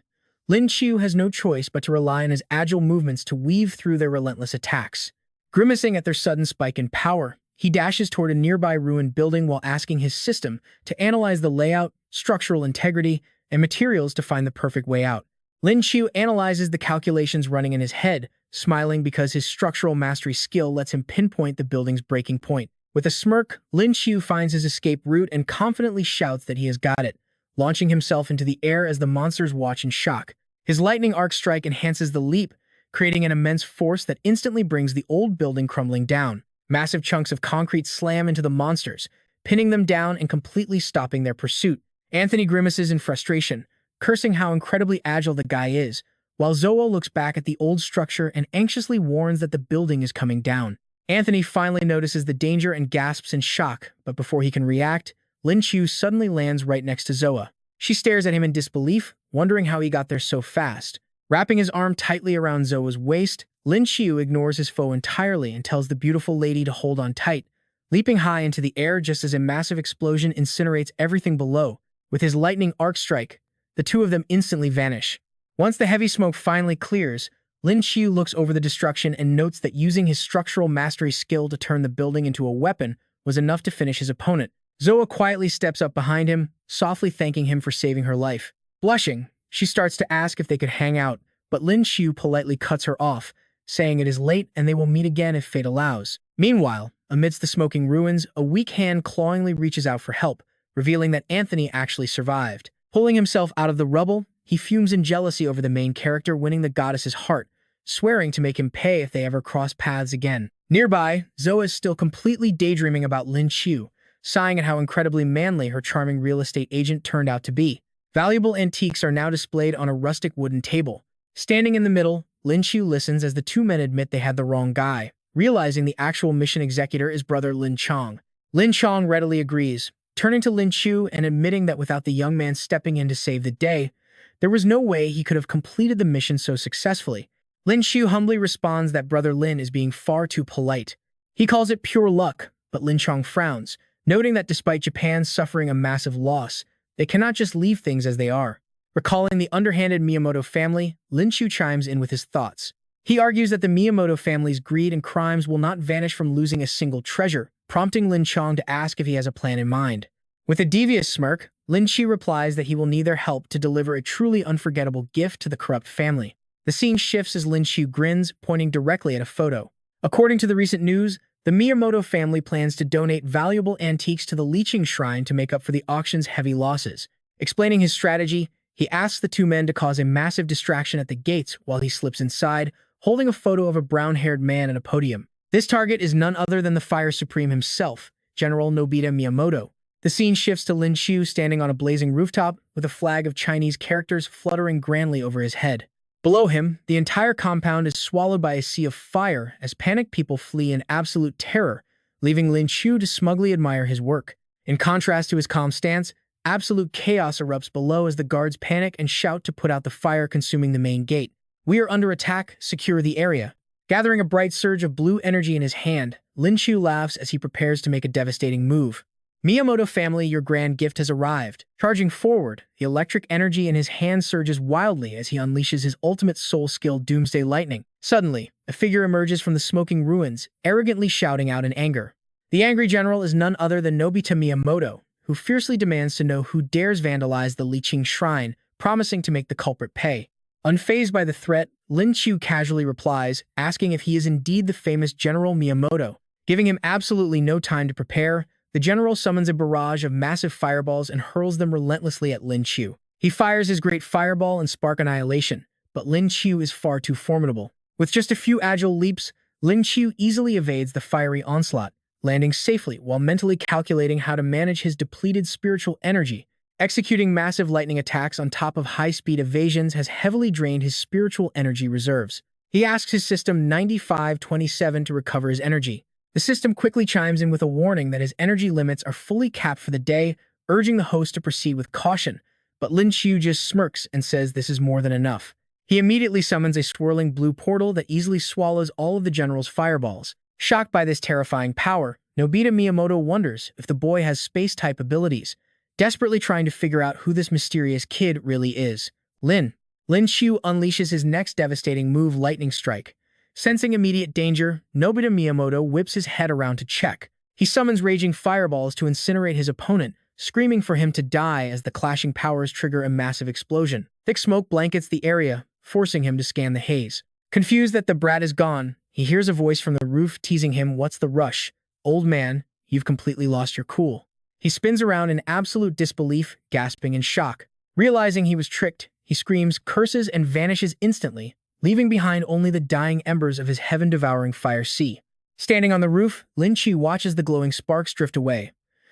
[SPEAKER 1] Lin Qiu has no choice but to rely on his agile movements to weave through their relentless attacks. Grimacing at their sudden spike in power, he dashes toward a nearby ruined building while asking his system to analyze the layout, structural integrity, and materials to find the perfect way out. Lin Qiu analyzes the calculations running in his head, smiling because his structural mastery skill lets him pinpoint the building's breaking point. With a smirk, Lin Qiu finds his escape route and confidently shouts that he has got it, launching himself into the air as the monsters watch in shock. His lightning arc strike enhances the leap, creating an immense force that instantly brings the old building crumbling down. Massive chunks of concrete slam into the monsters, pinning them down and completely stopping their pursuit. Anthony grimaces in frustration, cursing how incredibly agile the guy is, while Zoa looks back at the old structure and anxiously warns that the building is coming down. Anthony finally notices the danger and gasps in shock, but before he can react, Lin Qiu suddenly lands right next to Zoa. She stares at him in disbelief, wondering how he got there so fast. Wrapping his arm tightly around Zoa's waist, Lin Qiu ignores his foe entirely and tells the beautiful lady to hold on tight, leaping high into the air just as a massive explosion incinerates everything below. With his lightning arc strike, the two of them instantly vanish. Once the heavy smoke finally clears, Lin Qiu looks over the destruction and notes that using his structural mastery skill to turn the building into a weapon was enough to finish his opponent. Zoa quietly steps up behind him, softly thanking him for saving her life. Blushing, she starts to ask if they could hang out, but Lin Qiu politely cuts her off, saying it is late and they will meet again if fate allows. Meanwhile, amidst the smoking ruins, a weak hand clawingly reaches out for help, revealing that Anthony actually survived. Pulling himself out of the rubble, he fumes in jealousy over the main character winning the goddess's heart, swearing to make him pay if they ever cross paths again. Nearby, Zoa is still completely daydreaming about Lin Qiu, sighing at how incredibly manly her charming real estate agent turned out to be. Valuable antiques are now displayed on a rustic wooden table. Standing in the middle, Lin Qiu listens as the two men admit they had the wrong guy, realizing the actual mission executor is brother Lin Qiu. Lin Qiu readily agrees, turning to Lin Qiu and admitting that without the young man stepping in to save the day, there was no way he could have completed the mission so successfully. Lin Qiu humbly responds that brother Lin is being far too polite. He calls it pure luck, but Lin Qiu frowns, noting that despite Japan suffering a massive loss, they cannot just leave things as they are. Recalling the underhanded Miyamoto family, Lin Qiu chimes in with his thoughts. He argues that the Miyamoto family's greed and crimes will not vanish from losing a single treasure, prompting Lin Qiu to ask if he has a plan in mind. With a devious smirk, Lin Qiu replies that he will need their help to deliver a truly unforgettable gift to the corrupt family. The scene shifts as Lin Qiu grins, pointing directly at a photo. According to the recent news, the Miyamoto family plans to donate valuable antiques to the Liqing Shrine to make up for the auction's heavy losses. Explaining his strategy, he asks the two men to cause a massive distraction at the gates while he slips inside, holding a photo of a brown-haired man at a podium. This target is none other than the Fire Supreme himself, General Nobita Miyamoto. The scene shifts to Lin Qiu standing on a blazing rooftop with a flag of Chinese characters fluttering grandly over his head. Below him, the entire compound is swallowed by a sea of fire as panicked people flee in absolute terror, leaving Lin Qiu to smugly admire his work. In contrast to his calm stance, absolute chaos erupts below as the guards panic and shout to put out the fire consuming the main gate. "We are under attack, secure the area." Gathering a bright surge of blue energy in his hand, Lin Qiu laughs as he prepares to make a devastating move. "Miyamoto family, your grand gift has arrived." Charging forward, the electric energy in his hand surges wildly as he unleashes his ultimate soul skill, Doomsday Lightning. Suddenly, a figure emerges from the smoking ruins, arrogantly shouting out in anger. The angry general is none other than Nobita Miyamoto, who fiercely demands to know who dares vandalize the Liqing Shrine, promising to make the culprit pay. Unfazed by the threat, Lin Qiu casually replies, asking if he is indeed the famous General Miyamoto. Giving him absolutely no time to prepare, the general summons a barrage of massive fireballs and hurls them relentlessly at Lin Qiu. He fires his great fireball and spark annihilation, but Lin Qiu is far too formidable. With just a few agile leaps, Lin Qiu easily evades the fiery onslaught, landing safely while mentally calculating how to manage his depleted spiritual energy. Executing massive lightning attacks on top of high-speed evasions has heavily drained his spiritual energy reserves. He asks his system 9527 to recover his energy. The system quickly chimes in with a warning that his energy limits are fully capped for the day, urging the host to proceed with caution, but Lin Qiu just smirks and says this is more than enough. He immediately summons a swirling blue portal that easily swallows all of the general's fireballs. Shocked by this terrifying power, Nobita Miyamoto wonders if the boy has space-type abilities, desperately trying to figure out who this mysterious kid really is. Lin Qiu unleashes his next devastating move, Lightning Strike. Sensing immediate danger, Nobita Miyamoto whips his head around to check. He summons raging fireballs to incinerate his opponent, screaming for him to die as the clashing powers trigger a massive explosion. Thick smoke blankets the area, forcing him to scan the haze. Confused that the brat is gone, he hears a voice from the roof teasing him, "What's the rush? Old man, you've completely lost your cool." He spins around in absolute disbelief, gasping in shock. Realizing he was tricked, he screams, curses, and vanishes instantly, leaving behind only the dying embers of his heaven-devouring fire sea. Standing on the roof, Lin Qiu watches the glowing sparks drift away.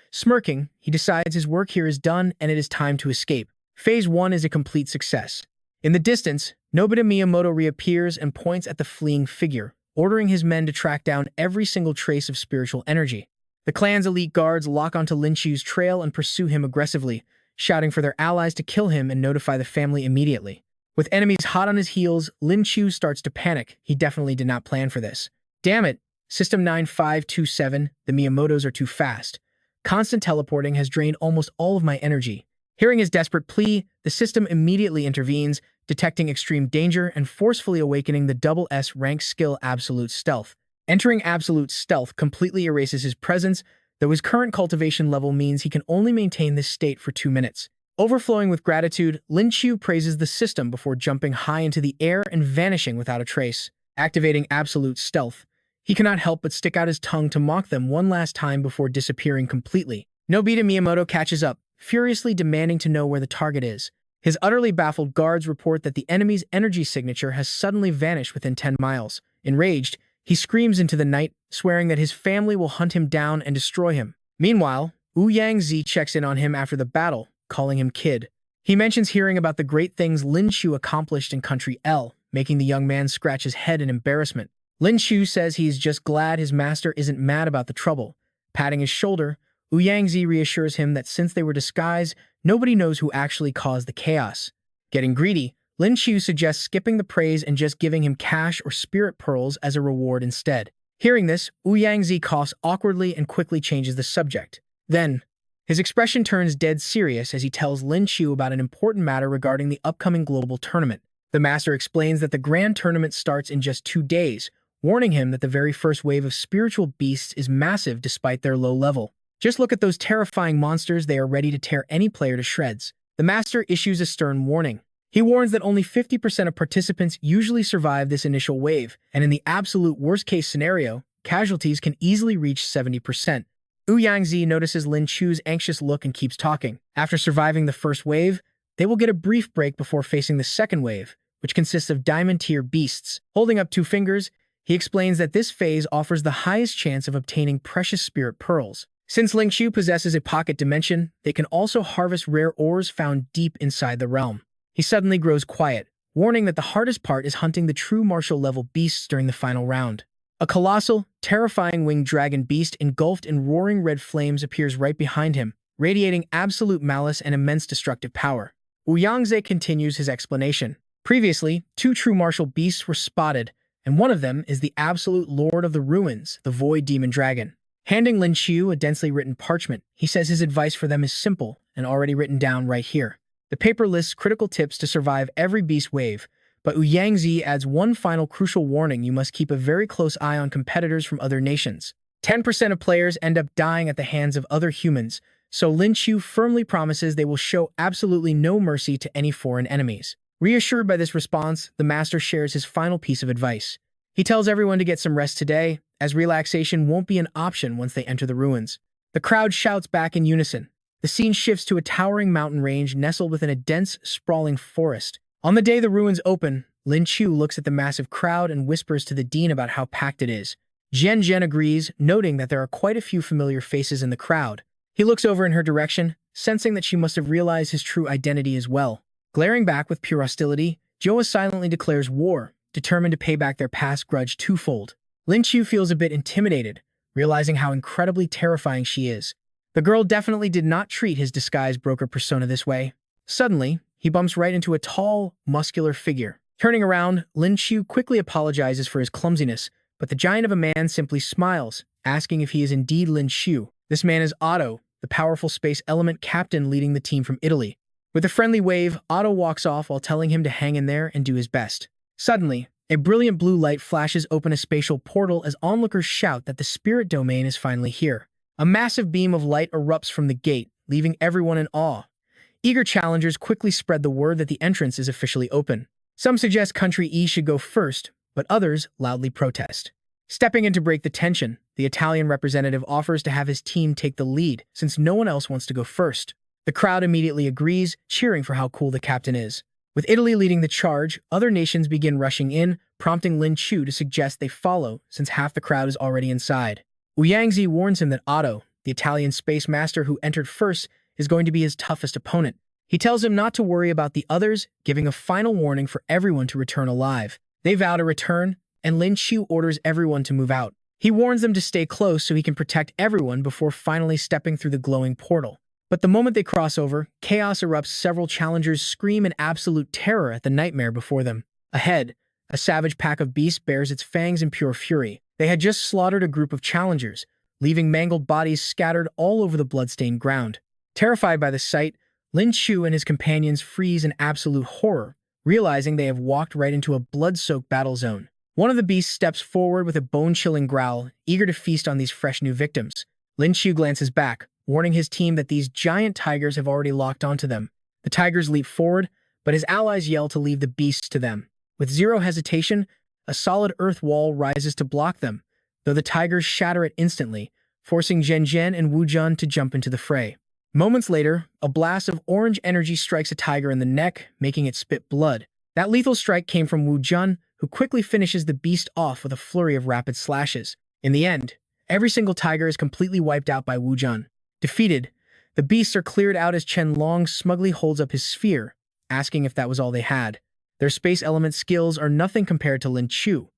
[SPEAKER 1] Smirking, he decides his work here is done and it is time to escape. Phase 1 is a complete success. In the distance, Nobita Miyamoto reappears and points at the fleeing figure, ordering his men to track down every single trace of spiritual energy. The clan's elite guards lock onto Lin Qiu's trail and pursue him aggressively, shouting for their allies to kill him and notify the family immediately. With enemies hot on his heels, Lin Qiu starts to panic. He definitely did not plan for this. Damn it! System 9527, the Miyamotos are too fast. Constant teleporting has drained almost all of my energy. Hearing his desperate plea, the system immediately intervenes, detecting extreme danger and forcefully awakening the double S rank skill Absolute Stealth. Entering Absolute Stealth completely erases his presence, though his current cultivation level means he can only maintain this state for 2 minutes. Overflowing with gratitude, Lin Qiu praises the system before jumping high into the air and vanishing without a trace. Activating Absolute Stealth, he cannot help but stick out his tongue to mock them one last time before disappearing completely. Nobita Miyamoto catches up, furiously demanding to know where the target is. His utterly baffled guards report that the enemy's energy signature has suddenly vanished within 10 miles. Enraged, he screams into the night, swearing that his family will hunt him down and destroy him. Meanwhile, Wu Yangzi checks in on him after the battle, calling him kid. He mentions hearing about the great things Lin Qiu accomplished in Country L, making the young man scratch his head in embarrassment. Lin Qiu says he is just glad his master isn't mad about the trouble. Patting his shoulder, Yangzi reassures him that since they were disguised, nobody knows who actually caused the chaos. Getting greedy, Lin Qiu suggests skipping the praise and just giving him cash or spirit pearls as a reward instead. Hearing this, Yangzi coughs awkwardly and quickly changes the subject. Then, his expression turns dead serious as he tells Lin Qiu about an important matter regarding the upcoming global tournament. The master explains that the grand tournament starts in just 2 days, warning him that the very first wave of spiritual beasts is massive despite their low level. Just look at those terrifying monsters, they are ready to tear any player to shreds. The master issues a stern warning. He warns that only 50% of participants usually survive this initial wave, and in the absolute worst-case scenario, casualties can easily reach 70%. Yangzi notices Lin Qiu's anxious look and keeps talking. After surviving the first wave, they will get a brief break before facing the second wave, which consists of diamond-tier beasts. Holding up 2 fingers, he explains that this phase offers the highest chance of obtaining precious spirit pearls. Since Lin Qiu possesses a pocket dimension, they can also harvest rare ores found deep inside the realm. He suddenly grows quiet, warning that the hardest part is hunting the true martial-level beasts during the final round. A colossal, terrifying winged dragon beast engulfed in roaring red flames appears right behind him, radiating absolute malice and immense destructive power. Yangzi continues his explanation. Previously, 2 true martial beasts were spotted, and one of them is the absolute lord of the ruins, the Void Demon Dragon. Handing Lin Qiu a densely written parchment, he says his advice for them is simple and already written down right here. The paper lists critical tips to survive every beast wave, but Yangzi adds one final crucial warning: you must keep a very close eye on competitors from other nations. 10% of players end up dying at the hands of other humans, so Lin Qiu firmly promises they will show absolutely no mercy to any foreign enemies. Reassured by this response, the master shares his final piece of advice. He tells everyone to get some rest today, as relaxation won't be an option once they enter the ruins. The crowd shouts back in unison. The scene shifts to a towering mountain range nestled within a dense, sprawling forest. On the day the ruins open, Lin Qiu looks at the massive crowd and whispers to the dean about how packed it is. Zhen agrees, noting that there are quite a few familiar faces in the crowd. He looks over in her direction, sensing that she must have realized his true identity as well. Glaring back with pure hostility, Joa silently declares war, determined to pay back their past grudge twofold. Lin Qiu feels a bit intimidated, realizing how incredibly terrifying she is. The girl definitely did not treat his disguised broker persona this way. Suddenly, he bumps right into a tall, muscular figure. Turning around, Lin Qiu quickly apologizes for his clumsiness, but the giant of a man simply smiles, asking if he is indeed Lin Qiu. This man is Otto, the powerful space element captain leading the team from Italy. With a friendly wave, Otto walks off while telling him to hang in there and do his best. Suddenly, a brilliant blue light flashes open a spatial portal as onlookers shout that the spirit domain is finally here. A massive beam of light erupts from the gate, leaving everyone in awe. Eager challengers quickly spread the word that the entrance is officially open. Some suggest Country E should go first, but others loudly protest. Stepping in to break the tension, the Italian representative offers to have his team take the lead since no one else wants to go first. The crowd immediately agrees, cheering for how cool the captain is. With Italy leading the charge, other nations begin rushing in, prompting Lin Qiu to suggest they follow since half the crowd is already inside. Yangzi warns him that Otto, the Italian space master who entered first, is going to be his toughest opponent. He tells him not to worry about the others, giving a final warning for everyone to return alive. They vow to return, and Lin Qiu orders everyone to move out. He warns them to stay close so he can protect everyone before finally stepping through the glowing portal. But the moment they cross over, chaos erupts. Several challengers scream in absolute terror at the nightmare before them. Ahead, a savage pack of beasts bares its fangs in pure fury. They had just slaughtered a group of challengers, leaving mangled bodies scattered all over the bloodstained ground. Terrified by the sight, Lin Qiu and his companions freeze in absolute horror, realizing they have walked right into a blood-soaked battle zone. One of the beasts steps forward with a bone-chilling growl, eager to feast on these fresh new victims. Lin Qiu glances back, warning his team that these giant tigers have already locked onto them. The tigers leap forward, but his allies yell to leave the beasts to them. With zero hesitation, a solid earth wall rises to block them, though the tigers shatter it instantly, forcing Zhen and Wu Jun to jump into the fray. Moments later, a blast of orange energy strikes a tiger in the neck, making it spit blood. That lethal strike came from Wu Jun, who quickly finishes the beast off with a flurry of rapid slashes. In the end, every single tiger is completely wiped out by Wu Jun. Defeated, the beasts are cleared out as Chen Long smugly holds up his sphere, asking if that was all they had. Their space element skills are nothing compared to Lin Qiu.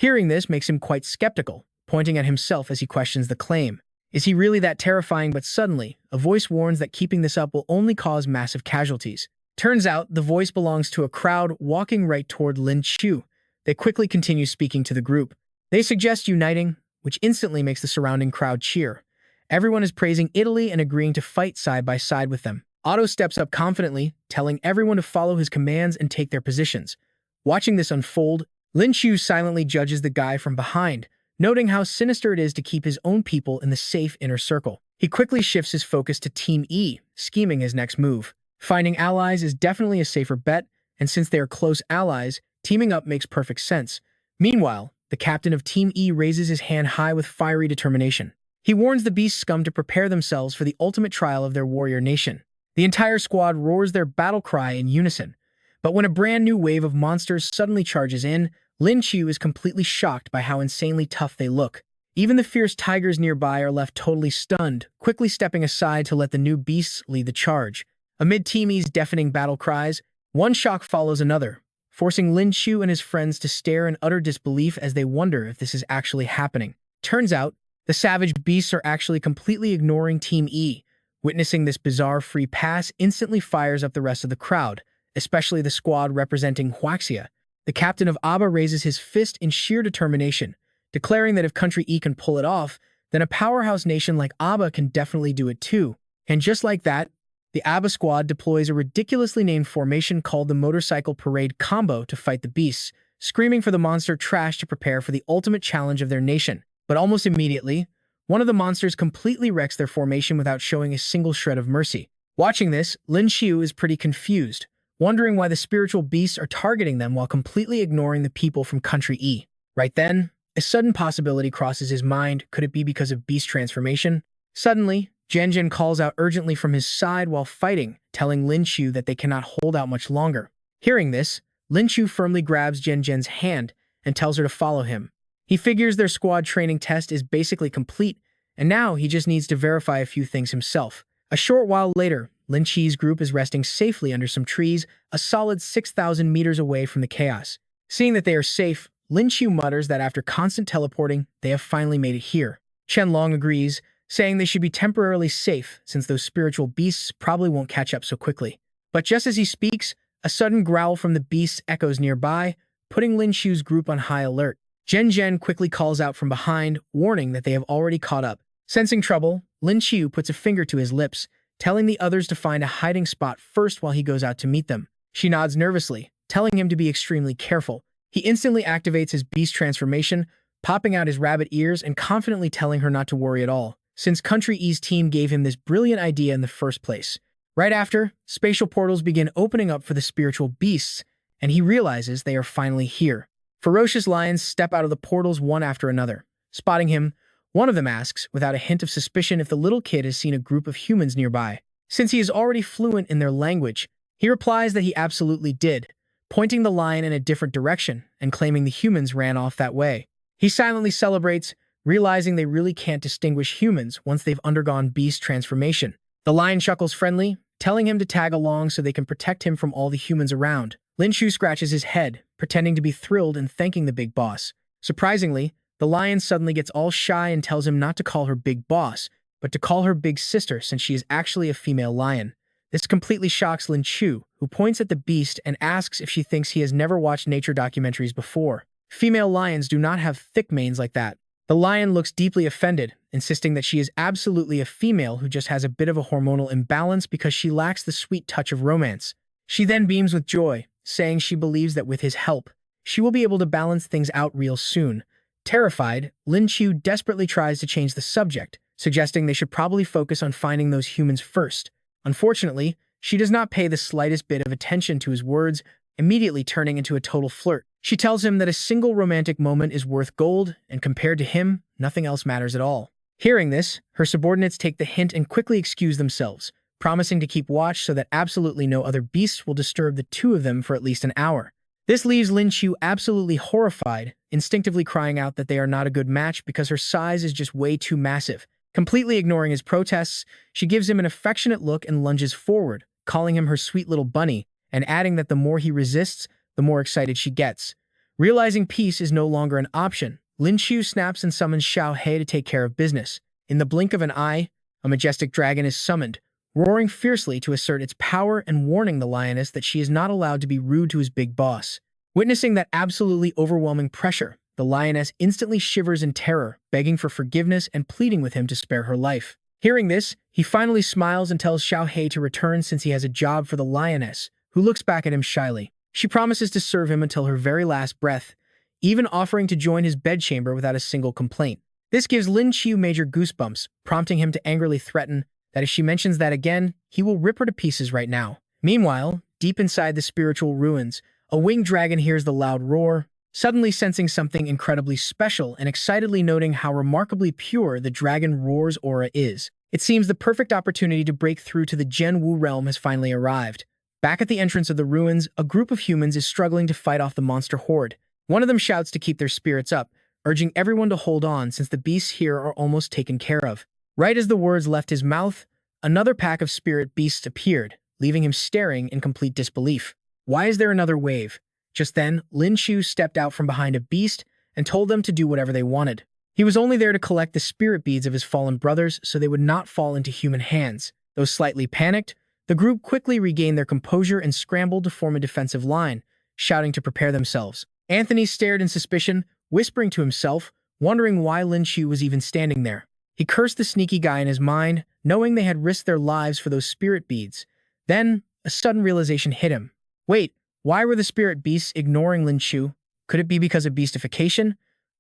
[SPEAKER 1] Hearing this makes him quite skeptical, pointing at himself as he questions the claim. Is he really that terrifying? But suddenly, a voice warns that keeping this up will only cause massive casualties. Turns out, the voice belongs to a crowd walking right toward Lin Qiu. They quickly continue speaking to the group. They suggest uniting, which instantly makes the surrounding crowd cheer. Everyone is praising Italy and agreeing to fight side by side with them. Otto steps up confidently, telling everyone to follow his commands and take their positions. Watching this unfold, Lin Qiu silently judges the guy from behind, noting how sinister it is to keep his own people in the safe inner circle. He quickly shifts his focus to Team E, scheming his next move. Finding allies is definitely a safer bet, and since they are close allies, teaming up makes perfect sense. Meanwhile, the captain of Team E raises his hand high with fiery determination. He warns the beast scum to prepare themselves for the ultimate trial of their warrior nation. The entire squad roars their battle cry in unison. But when a brand new wave of monsters suddenly charges in, Lin Qiu is completely shocked by how insanely tough they look. Even the fierce tigers nearby are left totally stunned, quickly stepping aside to let the new beasts lead the charge. Amid Team E's deafening battle cries, one shock follows another, forcing Lin Qiu and his friends to stare in utter disbelief as they wonder if this is actually happening. Turns out, the savage beasts are actually completely ignoring Team E. Witnessing this bizarre free pass instantly fires up the rest of the crowd, especially the squad representing Huaxia. The captain of Aba raises his fist in sheer determination, declaring that if Country E can pull it off, then a powerhouse nation like Aba can definitely do it too. And just like that, the Aba squad deploys a ridiculously named formation called the Motorcycle Parade Combo to fight the beasts, screaming for the monster trash to prepare for the ultimate challenge of their nation. But almost immediately, one of the monsters completely wrecks their formation without showing a single shred of mercy. Watching this, Lin Qiu is pretty confused, wondering why the spiritual beasts are targeting them while completely ignoring the people from Country E. Right then, a sudden possibility crosses his mind. Could it be because of beast transformation? Suddenly, Zhen calls out urgently from his side while fighting, telling Lin Qiu that they cannot hold out much longer. Hearing this, Lin Qiu firmly grabs Zhen's hand and tells her to follow him. He figures their squad training test is basically complete, and now he just needs to verify a few things himself. A short while later, Lin Qi's group is resting safely under some trees, a solid 6,000 meters away from the chaos. Seeing that they are safe, Lin Qiu mutters that after constant teleporting, they have finally made it here. Chen Long agrees, saying they should be temporarily safe since those spiritual beasts probably won't catch up so quickly. But just as he speaks, a sudden growl from the beasts echoes nearby, putting Lin Qiu's group on high alert. Zhen quickly calls out from behind, warning that they have already caught up. Sensing trouble, Lin Qiu puts a finger to his lips, telling the others to find a hiding spot first while he goes out to meet them. She nods nervously, telling him to be extremely careful. He instantly activates his beast transformation, popping out his rabbit ears and confidently telling her not to worry at all, since Country E's team gave him this brilliant idea in the first place. Right after, spatial portals begin opening up for the spiritual beasts, and he realizes they are finally here. Ferocious lions step out of the portals one after another. Spotting him, one of them asks, without a hint of suspicion, if the little kid has seen a group of humans nearby. Since he is already fluent in their language, he replies that he absolutely did, pointing the lion in a different direction and claiming the humans ran off that way. He silently celebrates, realizing they really can't distinguish humans once they've undergone beast transformation. The lion chuckles friendly, telling him to tag along so they can protect him from all the humans around. Lin Qiu scratches his head, pretending to be thrilled and thanking the big boss. Surprisingly, the lion suddenly gets all shy and tells him not to call her big boss, but to call her big sister since she is actually a female lion. This completely shocks Lin Qiu, who points at the beast and asks if she thinks he has never watched nature documentaries before. Female lions do not have thick manes like that. The lion looks deeply offended, insisting that she is absolutely a female who just has a bit of a hormonal imbalance because she lacks the sweet touch of romance. She then beams with joy, saying she believes that with his help, she will be able to balance things out real soon. Terrified, Lin Qiu desperately tries to change the subject, suggesting they should probably focus on finding those humans first. Unfortunately, she does not pay the slightest bit of attention to his words, immediately turning into a total flirt. She tells him that a single romantic moment is worth gold, and compared to him, nothing else matters at all. Hearing this, her subordinates take the hint and quickly excuse themselves, promising to keep watch so that absolutely no other beasts will disturb the two of them for at least an hour. This leaves Lin Qiu absolutely horrified, instinctively crying out that they are not a good match because her size is just way too massive. Completely ignoring his protests, she gives him an affectionate look and lunges forward, calling him her sweet little bunny, and adding that the more he resists, the more excited she gets. Realizing peace is no longer an option, Lin Qiu snaps and summons Xiao He to take care of business. In the blink of an eye, a majestic dragon is summoned, roaring fiercely to assert its power and warning the lioness that she is not allowed to be rude to his big boss. Witnessing that absolutely overwhelming pressure, the lioness instantly shivers in terror, begging for forgiveness and pleading with him to spare her life. Hearing this, he finally smiles and tells Xiao He to return since he has a job for the lioness, who looks back at him shyly. She promises to serve him until her very last breath, even offering to join his bedchamber without a single complaint. This gives Lin Qiu major goosebumps, prompting him to angrily threaten that if she mentions that again, he will rip her to pieces right now. Meanwhile, deep inside the spiritual ruins, a winged dragon hears the loud roar, suddenly sensing something incredibly special and excitedly noting how remarkably pure the dragon roar's aura is. It seems the perfect opportunity to break through to the Zhenwu realm has finally arrived. Back at the entrance of the ruins, a group of humans is struggling to fight off the monster horde. One of them shouts to keep their spirits up, urging everyone to hold on since the beasts here are almost taken care of. Right as the words left his mouth, another pack of spirit beasts appeared, leaving him staring in complete disbelief. Why is there another wave? Just then, Lin Qiu stepped out from behind a beast and told them to do whatever they wanted. He was only there to collect the spirit beads of his fallen brothers so they would not fall into human hands. Though slightly panicked, the group quickly regained their composure and scrambled to form a defensive line, shouting to prepare themselves. Anthony stared in suspicion, whispering to himself, wondering why Lin Qiu was even standing there. He cursed the sneaky guy in his mind, knowing they had risked their lives for those spirit beads. Then, a sudden realization hit him. Wait, why were the spirit beasts ignoring Lin Qiu? Could it be because of beastification?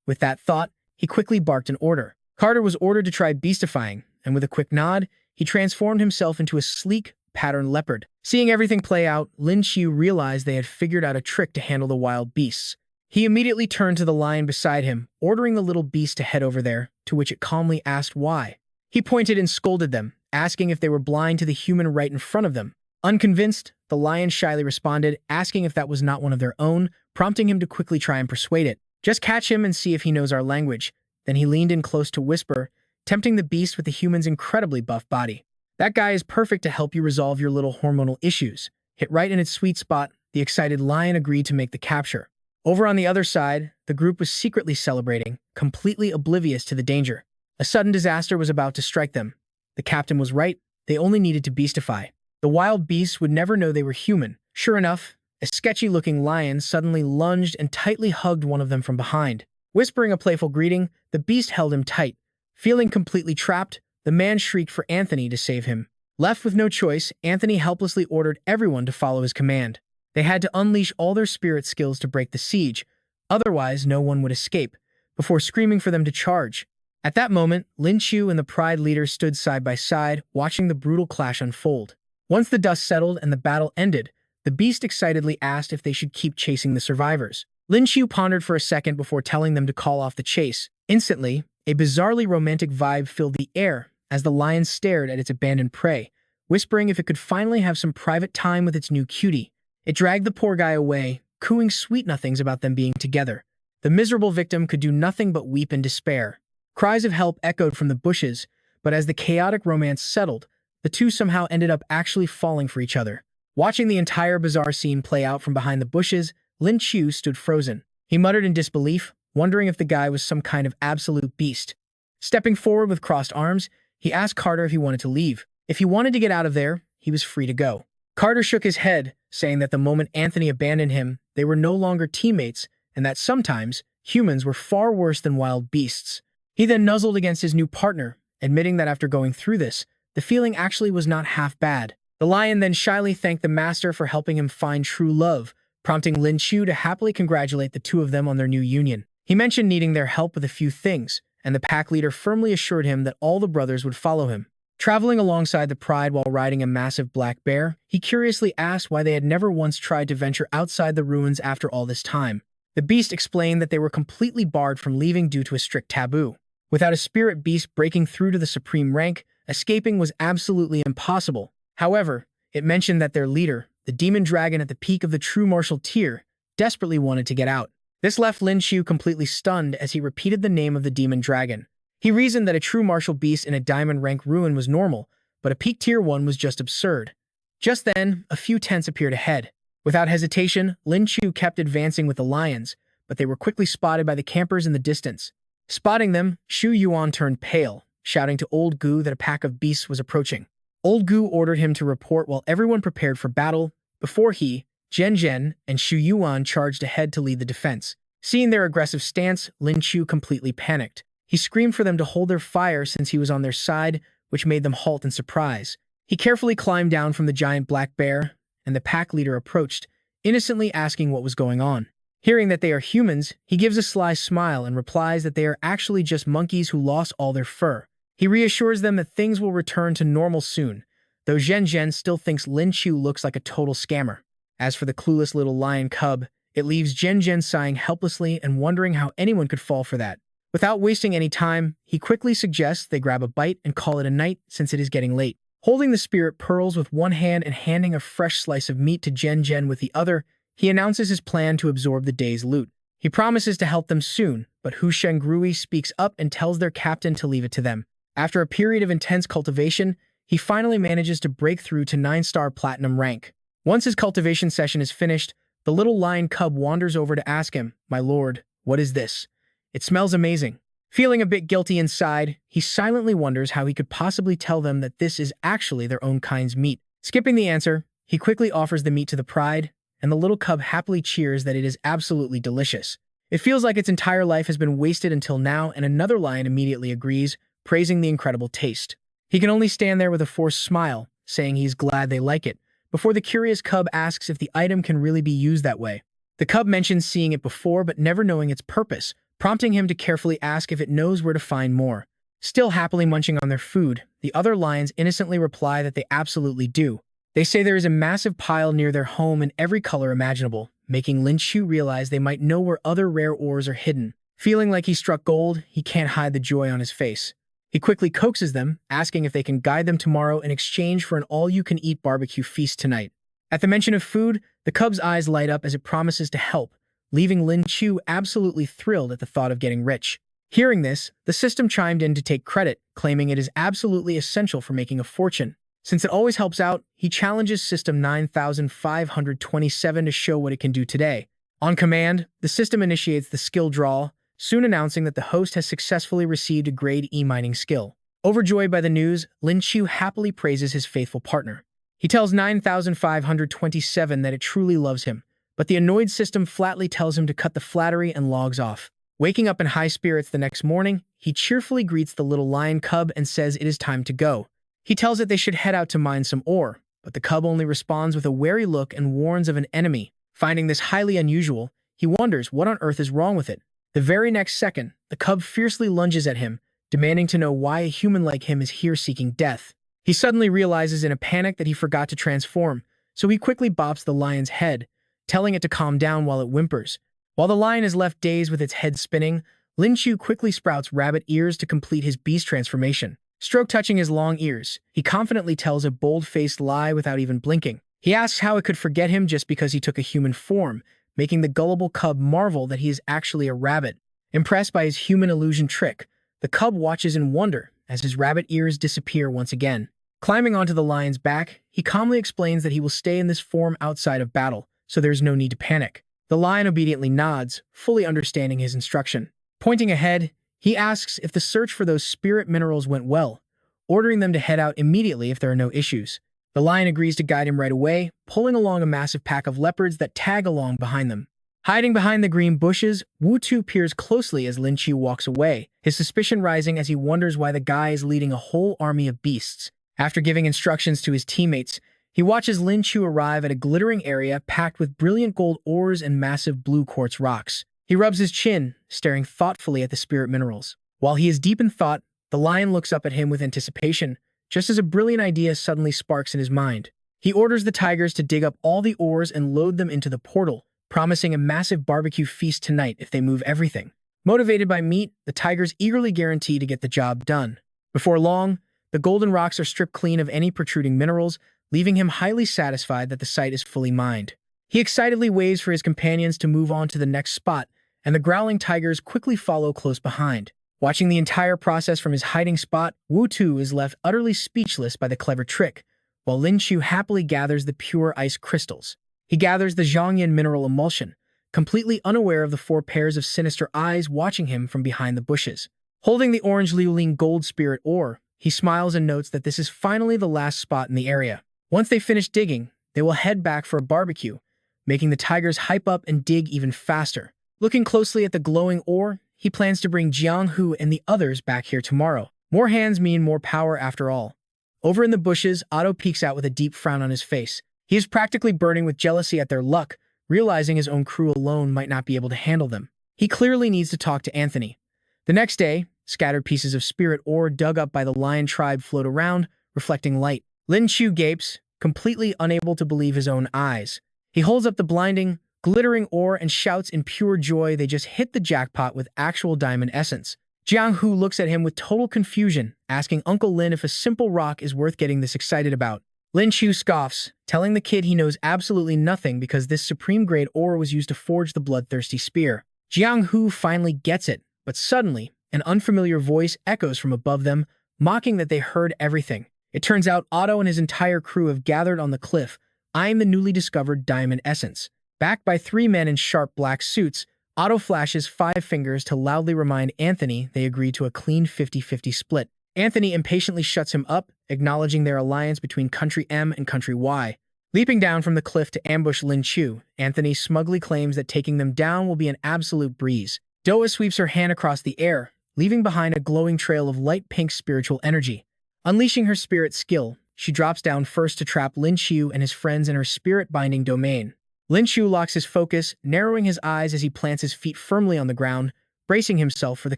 [SPEAKER 1] With that thought, he quickly barked an order. Carter was ordered to try beastifying, and with a quick nod, he transformed himself into a sleek, patterned leopard. Seeing everything play out, Lin Qiu realized they had figured out a trick to handle the wild beasts. He immediately turned to the lion beside him, ordering the little beast to head over there, to which it calmly asked why. He pointed and scolded them, asking if they were blind to the human right in front of them. Unconvinced, the lion shyly responded, asking if that was not one of their own, prompting him to quickly try and persuade it. Just catch him and see if he knows our language. Then he leaned in close to whisper, tempting the beast with the human's incredibly buff body. That guy is perfect to help you resolve your little hormonal issues. Hit right in its sweet spot, the excited lion agreed to make the capture. Over on the other side, the group was secretly celebrating, completely oblivious to the danger. A sudden disaster was about to strike them. The captain was right, they only needed to beastify. The wild beasts would never know they were human. Sure enough, a sketchy-looking lion suddenly lunged and tightly hugged one of them from behind. Whispering a playful greeting, the beast held him tight. Feeling completely trapped, the man shrieked for Anthony to save him. Left with no choice, Anthony helplessly ordered everyone to follow his command. They had to unleash all their spirit skills to break the siege, otherwise no one would escape, before screaming for them to charge. At that moment, Lin Qiu and the Pride leader stood side by side, watching the brutal clash unfold. Once the dust settled and the battle ended, the beast excitedly asked if they should keep chasing the survivors. Lin Qiu pondered for a second before telling them to call off the chase. Instantly, a bizarrely romantic vibe filled the air as the lion stared at its abandoned prey, whispering if it could finally have some private time with its new cutie. It dragged the poor guy away, cooing sweet nothings about them being together. The miserable victim could do nothing but weep in despair. Cries of help echoed from the bushes, but as the chaotic romance settled, the two somehow ended up actually falling for each other. Watching the entire bizarre scene play out from behind the bushes, Lin Qiu stood frozen. He muttered in disbelief, wondering if the guy was some kind of absolute beast. Stepping forward with crossed arms, he asked Carter if he wanted to leave. If he wanted to get out of there, he was free to go. Carter shook his head, saying that the moment Anthony abandoned him, they were no longer teammates, and that sometimes humans were far worse than wild beasts. He then nuzzled against his new partner, admitting that after going through this, the feeling actually was not half bad. The lion then shyly thanked the master for helping him find true love, prompting Lin Qiu to happily congratulate the two of them on their new union. He mentioned needing their help with a few things, and the pack leader firmly assured him that all the brothers would follow him. Traveling alongside the Pride while riding a massive black bear, he curiously asked why they had never once tried to venture outside the ruins after all this time. The beast explained that they were completely barred from leaving due to a strict taboo. Without a spirit beast breaking through to the supreme rank, escaping was absolutely impossible. However, it mentioned that their leader, the demon dragon at the peak of the true martial tier, desperately wanted to get out. This left Lin Qiu completely stunned as he repeated the name of the demon dragon. He reasoned that a true martial beast in a diamond rank ruin was normal, but a peak tier one was just absurd. Just then, a few tents appeared ahead. Without hesitation, Lin Qiu kept advancing with the lions, but they were quickly spotted by the campers in the distance. Spotting them, Xu Yuan turned pale, shouting to Old Gu that a pack of beasts was approaching. Old Gu ordered him to report while everyone prepared for battle, before he, Zhen Zhen, and Xu Yuan charged ahead to lead the defense. Seeing their aggressive stance, Lin Qiu completely panicked. He screamed for them to hold their fire since he was on their side, which made them halt in surprise. He carefully climbed down from the giant black bear, and the pack leader approached, innocently asking what was going on. Hearing that they are humans, he gives a sly smile and replies that they are actually just monkeys who lost all their fur. He reassures them that things will return to normal soon, though Zhen Zhen still thinks Lin Qiu looks like a total scammer. As for the clueless little lion cub, it leaves Zhen Zhen sighing helplessly and wondering how anyone could fall for that. Without wasting any time, he quickly suggests they grab a bite and call it a night since it is getting late. Holding the spirit pearls with one hand and handing a fresh slice of meat to Zhen Zhen with the other, he announces his plan to absorb the day's loot. He promises to help them soon, but Hu Shengrui speaks up and tells their captain to leave it to them. After a period of intense cultivation, he finally manages to break through to 9-star platinum rank. Once his cultivation session is finished, the little lion cub wanders over to ask him, "My lord, what is this? It smells amazing." Feeling a bit guilty inside, he silently wonders how he could possibly tell them that this is actually their own kind's meat. Skipping the answer, he quickly offers the meat to the pride, and the little cub happily cheers that it is absolutely delicious. It feels like its entire life has been wasted until now, and another lion immediately agrees, praising the incredible taste. He can only stand there with a forced smile, saying he's glad they like it, before the curious cub asks if the item can really be used that way. The cub mentions seeing it before but never knowing its purpose, prompting him to carefully ask if it knows where to find more. Still happily munching on their food, the other lions innocently reply that they absolutely do. They say there is a massive pile near their home in every color imaginable, making Lin Qiu realize they might know where other rare ores are hidden. Feeling like he struck gold, he can't hide the joy on his face. He quickly coaxes them, asking if they can guide them tomorrow in exchange for an all-you-can-eat barbecue feast tonight. At the mention of food, the cub's eyes light up as it promises to help, leaving Lin Qiu absolutely thrilled at the thought of getting rich. Hearing this, the system chimed in to take credit, claiming it is absolutely essential for making a fortune. Since it always helps out, he challenges System 9527 to show what it can do today. On command, the system initiates the skill draw, soon announcing that the host has successfully received a grade E mining skill. Overjoyed by the news, Lin Qiu happily praises his faithful partner. He tells 9527 that it truly loves him, but the annoyed system flatly tells him to cut the flattery and logs off. Waking up in high spirits the next morning, he cheerfully greets the little lion cub and says it is time to go. He tells it they should head out to mine some ore, but the cub only responds with a wary look and warns of an enemy. Finding this highly unusual, he wonders what on earth is wrong with it. The very next second, the cub fiercely lunges at him, demanding to know why a human like him is here seeking death. He suddenly realizes in a panic that he forgot to transform, so he quickly bops the lion's head, telling it to calm down while it whimpers. While the lion is left dazed with its head spinning, Lin Qiu quickly sprouts rabbit ears to complete his beast transformation. Stroke touching his long ears, he confidently tells a bold-faced lie without even blinking. He asks how it could forget him just because he took a human form, making the gullible cub marvel that he is actually a rabbit. Impressed by his human illusion trick, the cub watches in wonder as his rabbit ears disappear once again. Climbing onto the lion's back, he calmly explains that he will stay in this form outside of battle, so there is no need to panic. The lion obediently nods, fully understanding his instruction. Pointing ahead, he asks if the search for those spirit minerals went well, ordering them to head out immediately if there are no issues. The lion agrees to guide him right away, pulling along a massive pack of leopards that tag along behind them. Hiding behind the green bushes, Wu Tu peers closely as Lin Qiu walks away, his suspicion rising as he wonders why the guy is leading a whole army of beasts. After giving instructions to his teammates, he watches Lin Qiu arrive at a glittering area packed with brilliant gold ores and massive blue quartz rocks. He rubs his chin, staring thoughtfully at the spirit minerals. While he is deep in thought, the lion looks up at him with anticipation, just as a brilliant idea suddenly sparks in his mind. He orders the tigers to dig up all the ores and load them into the portal, promising a massive barbecue feast tonight if they move everything. Motivated by meat, the tigers eagerly guarantee to get the job done. Before long, the golden rocks are stripped clean of any protruding minerals, leaving him highly satisfied that the site is fully mined. He excitedly waves for his companions to move on to the next spot, and the growling tigers quickly follow close behind. Watching the entire process from his hiding spot, Wu Tu is left utterly speechless by the clever trick, while Lin Qiu happily gathers the pure ice crystals. He gathers the Zhongyan mineral emulsion, completely unaware of the four pairs of sinister eyes watching him from behind the bushes. Holding the orange Liuling gold spirit ore, he smiles and notes that this is finally the last spot in the area. Once they finish digging, they will head back for a barbecue, making the tigers hype up and dig even faster. Looking closely at the glowing ore, he plans to bring Jiang Hu and the others back here tomorrow. More hands mean more power after all. Over in the bushes, Otto peeks out with a deep frown on his face. He is practically burning with jealousy at their luck, realizing his own crew alone might not be able to handle them. He clearly needs to talk to Anthony. The next day, scattered pieces of spirit ore dug up by the lion tribe float around, reflecting light. Lin Qiu gapes, completely unable to believe his own eyes. He holds up the blinding, glittering ore and shouts in pure joy they just hit the jackpot with actual diamond essence. Jiang Hu looks at him with total confusion, asking Uncle Lin if a simple rock is worth getting this excited about. Lin Qiu scoffs, telling the kid he knows absolutely nothing because this supreme-grade ore was used to forge the bloodthirsty spear. Jiang Hu finally gets it, but suddenly, an unfamiliar voice echoes from above them, mocking that they heard everything. It turns out Otto and his entire crew have gathered on the cliff, eyeing the newly discovered diamond essence. Backed by three men in sharp black suits, Otto flashes 5 fingers to loudly remind Anthony they agreed to a clean 50-50 split. Anthony impatiently shuts him up, acknowledging their alliance between Country M and Country Y. Leaping down from the cliff to ambush Lin Qiu, Anthony smugly claims that taking them down will be an absolute breeze. Doa sweeps her hand across the air, leaving behind a glowing trail of light pink spiritual energy. Unleashing her spirit skill, she drops down first to trap Lin Qiu and his friends in her spirit-binding domain. Lin Qiu locks his focus, narrowing his eyes as he plants his feet firmly on the ground, bracing himself for the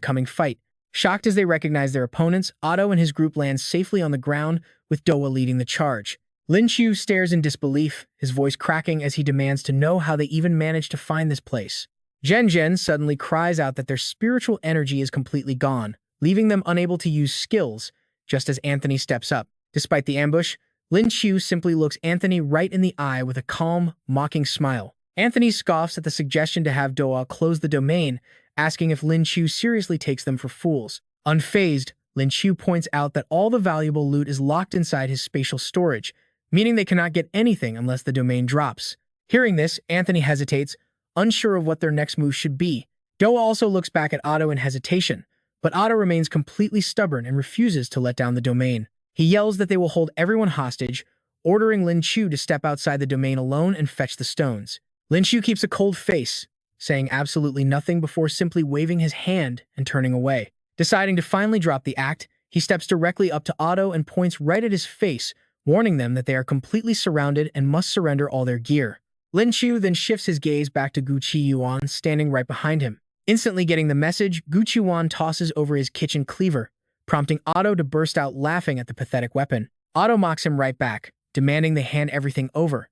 [SPEAKER 1] coming fight. Shocked as they recognize their opponents, Otto and his group land safely on the ground, with Doa leading the charge. Lin Qiu stares in disbelief, his voice cracking as he demands to know how they even managed to find this place. Zhen Zhen suddenly cries out that their spiritual energy is completely gone, leaving them unable to use skills, just as Anthony steps up. Despite the ambush, Lin Qiu simply looks Anthony right in the eye with a calm, mocking smile. Anthony scoffs at the suggestion to have Doa close the domain, asking if Lin Qiu seriously takes them for fools. Unfazed, Lin Qiu points out that all the valuable loot is locked inside his spatial storage, meaning they cannot get anything unless the domain drops. Hearing this, Anthony hesitates, unsure of what their next move should be. Doa also looks back at Otto in hesitation, but Otto remains completely stubborn and refuses to let down the domain. He yells that they will hold everyone hostage, ordering Lin Qiu to step outside the domain alone and fetch the stones. Lin Qiu keeps a cold face, saying absolutely nothing before simply waving his hand and turning away. Deciding to finally drop the act, he steps directly up to Otto and points right at his face, warning them that they are completely surrounded and must surrender all their gear. Lin Qiu then shifts his gaze back to Gu Qiyuan standing right behind him. Instantly getting the message, Gu Qiyuan tosses over his kitchen cleaver, prompting Otto to burst out laughing at the pathetic weapon. Otto mocks him right back, demanding they hand everything over.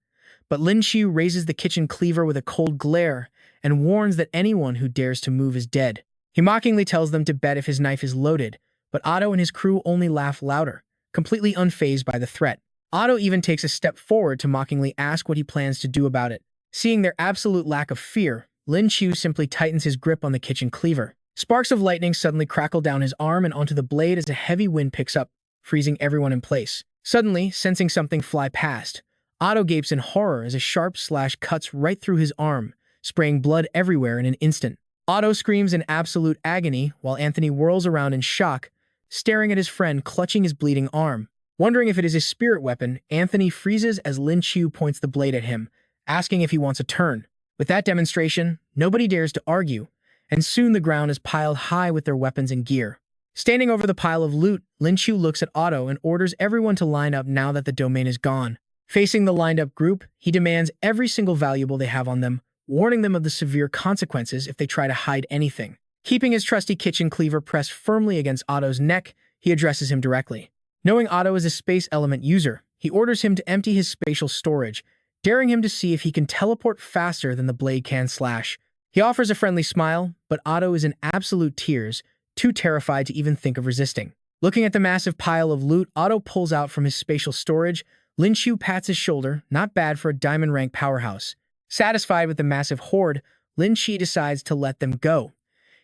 [SPEAKER 1] But Lin Qiu raises the kitchen cleaver with a cold glare and warns that anyone who dares to move is dead. He mockingly tells them to bet if his knife is loaded, but Otto and his crew only laugh louder, completely unfazed by the threat. Otto even takes a step forward to mockingly ask what he plans to do about it. Seeing their absolute lack of fear, Lin Qiu simply tightens his grip on the kitchen cleaver. Sparks of lightning suddenly crackle down his arm and onto the blade as a heavy wind picks up, freezing everyone in place. Suddenly, sensing something fly past, Otto gapes in horror as a sharp slash cuts right through his arm, spraying blood everywhere in an instant. Otto screams in absolute agony while Anthony whirls around in shock, staring at his friend clutching his bleeding arm. Wondering if it is his spirit weapon, Anthony freezes as Lin Qiu points the blade at him, asking if he wants a turn. With that demonstration, nobody dares to argue, and soon the ground is piled high with their weapons and gear. Standing over the pile of loot, Lin Qiu looks at Otto and orders everyone to line up now that the domain is gone. Facing the lined-up group, he demands every single valuable they have on them, warning them of the severe consequences if they try to hide anything. Keeping his trusty kitchen cleaver pressed firmly against Otto's neck, he addresses him directly. Knowing Otto is a space element user, he orders him to empty his spatial storage, daring him to see if he can teleport faster than the blade can slash. He offers a friendly smile, but Otto is in absolute tears, too terrified to even think of resisting. Looking at the massive pile of loot Otto pulls out from his spatial storage, Lin Qiu pats his shoulder, not bad for a diamond-rank powerhouse. Satisfied with the massive hoard, Lin Qiu decides to let them go.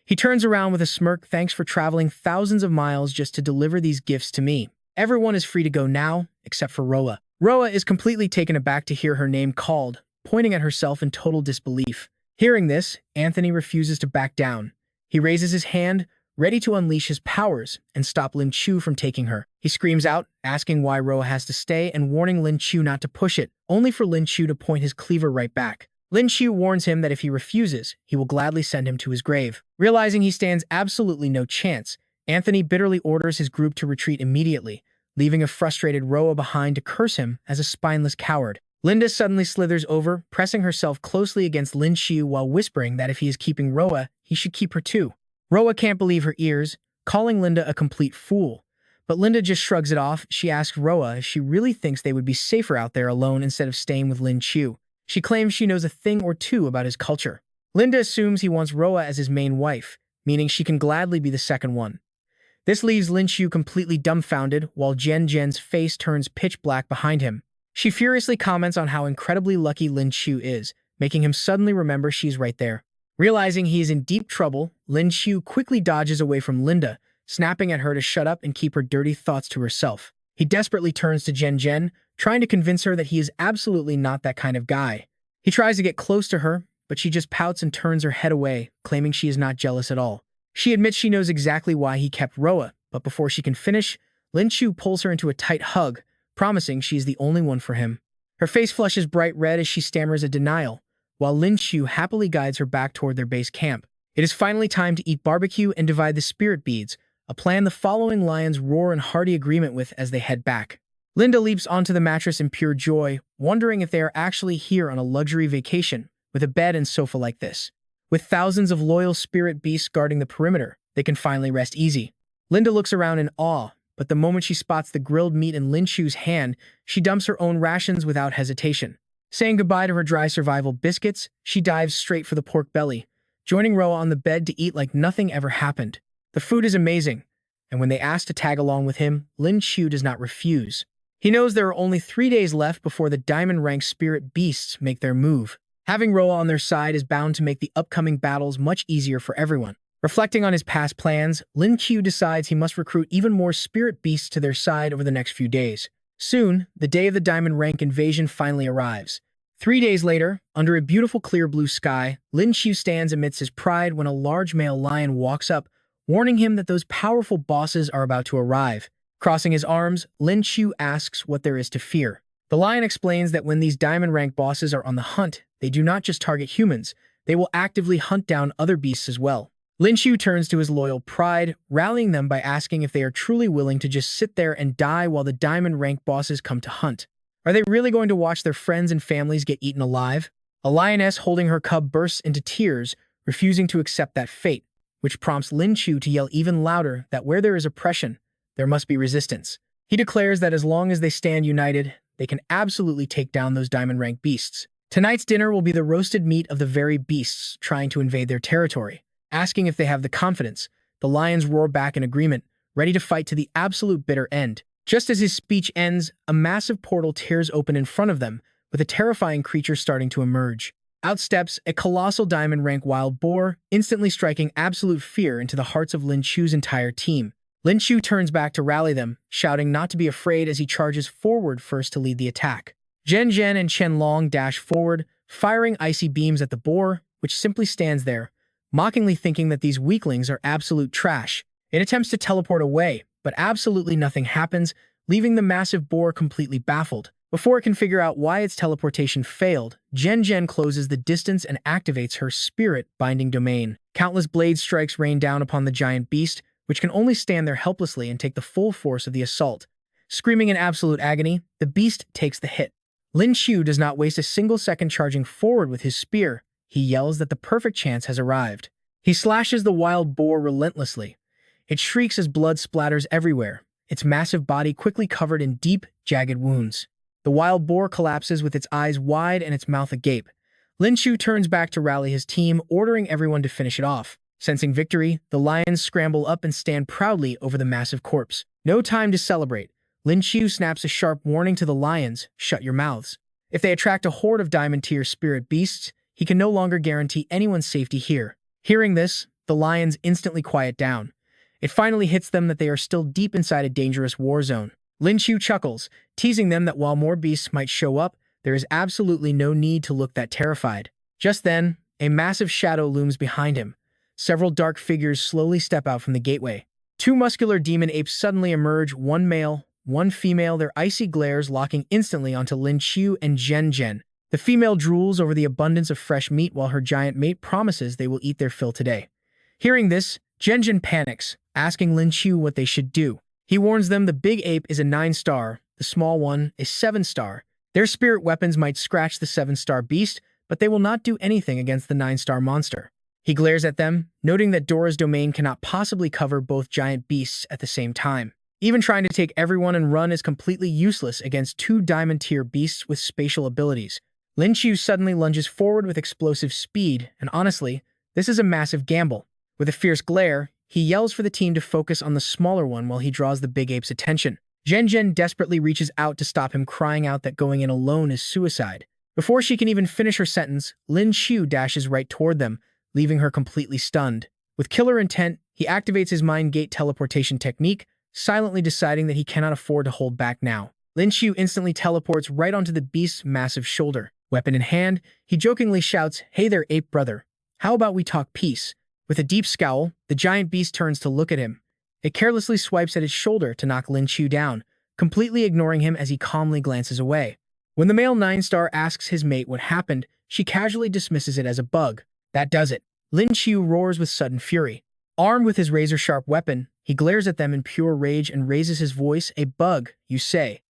[SPEAKER 1] He turns around with a smirk, thanks for traveling thousands of miles just to deliver these gifts to me. Everyone is free to go now, except for Roa. Roa is completely taken aback to hear her name called, pointing at herself in total disbelief. Hearing this, Anthony refuses to back down. He raises his hand, ready to unleash his powers and stop Lin Qiu from taking her. He screams out, asking why Roa has to stay and warning Lin Qiu not to push it, only for Lin Qiu to point his cleaver right back. Lin Qiu warns him that if he refuses, he will gladly send him to his grave. Realizing he stands absolutely no chance, Anthony bitterly orders his group to retreat immediately, leaving a frustrated Roa behind to curse him as a spineless coward. Linda suddenly slithers over, pressing herself closely against Lin Qiu while whispering that if he is keeping Roa, he should keep her too. Roa can't believe her ears, calling Linda a complete fool. But Linda just shrugs it off. She asks Roa if she really thinks they would be safer out there alone instead of staying with Lin Qiu. She claims she knows a thing or two about his culture. Linda assumes he wants Roa as his main wife, meaning she can gladly be the second one. This leaves Lin Qiu completely dumbfounded, while Jen Jen's face turns pitch black behind him. She furiously comments on how incredibly lucky Lin Qiu is, making him suddenly remember she's right there. Realizing he is in deep trouble, Lin Qiu quickly dodges away from Linda, snapping at her to shut up and keep her dirty thoughts to herself. He desperately turns to Jen Jen, trying to convince her that he is absolutely not that kind of guy. He tries to get close to her, but she just pouts and turns her head away, claiming she is not jealous at all. She admits she knows exactly why he kept Roa, but before she can finish, Lin Qiu pulls her into a tight hug, promising she is the only one for him. Her face flushes bright red as she stammers a denial, while Lin Qiu happily guides her back toward their base camp. It is finally time to eat barbecue and divide the spirit beads, a plan the following lions roar in hearty agreement with as they head back. Linda leaps onto the mattress in pure joy, wondering if they are actually here on a luxury vacation, with a bed and sofa like this. With thousands of loyal spirit beasts guarding the perimeter, they can finally rest easy. Linda looks around in awe, but the moment she spots the grilled meat in Lin Qiu's hand, she dumps her own rations without hesitation. Saying goodbye to her dry survival biscuits, she dives straight for the pork belly, joining Roa on the bed to eat like nothing ever happened. The food is amazing, and when they ask to tag along with him, Lin Qiu does not refuse. He knows there are only 3 days left before the diamond-rank spirit beasts make their move. Having Roa on their side is bound to make the upcoming battles much easier for everyone. Reflecting on his past plans, Lin Qiu decides he must recruit even more spirit beasts to their side over the next few days. Soon, the day of the diamond-rank invasion finally arrives. 3 days later, under a beautiful clear blue sky, Lin Qiu stands amidst his pride when a large male lion walks up, warning him that those powerful bosses are about to arrive. Crossing his arms, Lin Qiu asks what there is to fear. The lion explains that when these diamond-rank bosses are on the hunt, they do not just target humans, they will actively hunt down other beasts as well. Lin Qiu turns to his loyal pride, rallying them by asking if they are truly willing to just sit there and die while the diamond-rank bosses come to hunt. Are they really going to watch their friends and families get eaten alive? A lioness holding her cub bursts into tears, refusing to accept that fate, which prompts Lin Qiu to yell even louder that where there is oppression, there must be resistance. He declares that as long as they stand united, they can absolutely take down those diamond-rank beasts. Tonight's dinner will be the roasted meat of the very beasts trying to invade their territory. Asking if they have the confidence, the lions roar back in agreement, ready to fight to the absolute bitter end. Just as his speech ends, a massive portal tears open in front of them, with a terrifying creature starting to emerge. Out steps a colossal diamond-rank wild boar, instantly striking absolute fear into the hearts of Lin Qiu's entire team. Lin Qiu turns back to rally them, shouting not to be afraid as he charges forward first to lead the attack. Jen Jen and Chen Long dash forward, firing icy beams at the boar, which simply stands there, mockingly thinking that these weaklings are absolute trash. It attempts to teleport away, but absolutely nothing happens, leaving the massive boar completely baffled. Before it can figure out why its teleportation failed, Jen Jen closes the distance and activates her spirit-binding domain. Countless blade strikes rain down upon the giant beast, which can only stand there helplessly and take the full force of the assault. Screaming in absolute agony, the beast takes the hit. Lin Qiu does not waste a single second charging forward with his spear. He yells that the perfect chance has arrived. He slashes the wild boar relentlessly. It shrieks as blood splatters everywhere, its massive body quickly covered in deep, jagged wounds. The wild boar collapses with its eyes wide and its mouth agape. Lin Qiu turns back to rally his team, ordering everyone to finish it off. Sensing victory, the lions scramble up and stand proudly over the massive corpse. No time to celebrate. Lin Qiu snaps a sharp warning to the lions, shut your mouths. If they attract a horde of diamond-tier spirit beasts, he can no longer guarantee anyone's safety here. Hearing this, the lions instantly quiet down. It finally hits them that they are still deep inside a dangerous war zone. Lin Qiu chuckles, teasing them that while more beasts might show up, there is absolutely no need to look that terrified. Just then, a massive shadow looms behind him. Several dark figures slowly step out from the gateway. Two muscular demon apes suddenly emerge, one male, one female, their icy glares locking instantly onto Lin Qiu and Zhen Zhen. The female drools over the abundance of fresh meat while her giant mate promises they will eat their fill today. Hearing this, Zhen Zhen panics, asking Lin Qiu what they should do. He warns them the big ape is a 9-star, the small one a 7-star. Their spirit weapons might scratch the 7-star beast, but they will not do anything against the 9-star monster. He glares at them, noting that Dora's domain cannot possibly cover both giant beasts at the same time. Even trying to take everyone and run is completely useless against two diamond-tier beasts with spatial abilities. Lin Qiu suddenly lunges forward with explosive speed, and honestly, this is a massive gamble. With a fierce glare, he yells for the team to focus on the smaller one while he draws the big ape's attention. Zhen Zhen desperately reaches out to stop him, crying out that going in alone is suicide. Before she can even finish her sentence, Lin Qiu dashes right toward them, leaving her completely stunned. With killer intent, he activates his mind gate teleportation technique, silently deciding that he cannot afford to hold back now. Lin Qiu instantly teleports right onto the beast's massive shoulder. Weapon in hand, he jokingly shouts, "Hey there, ape brother. How about we talk peace?" With a deep scowl, the giant beast turns to look at him. It carelessly swipes at his shoulder to knock Lin Qiu down, completely ignoring him as he calmly glances away. When the male 9-star asks his mate what happened, she casually dismisses it as a bug. That does it. Lin Qiu roars with sudden fury. Armed with his razor-sharp weapon, he glares at them in pure rage and raises his voice, "A bug, you say?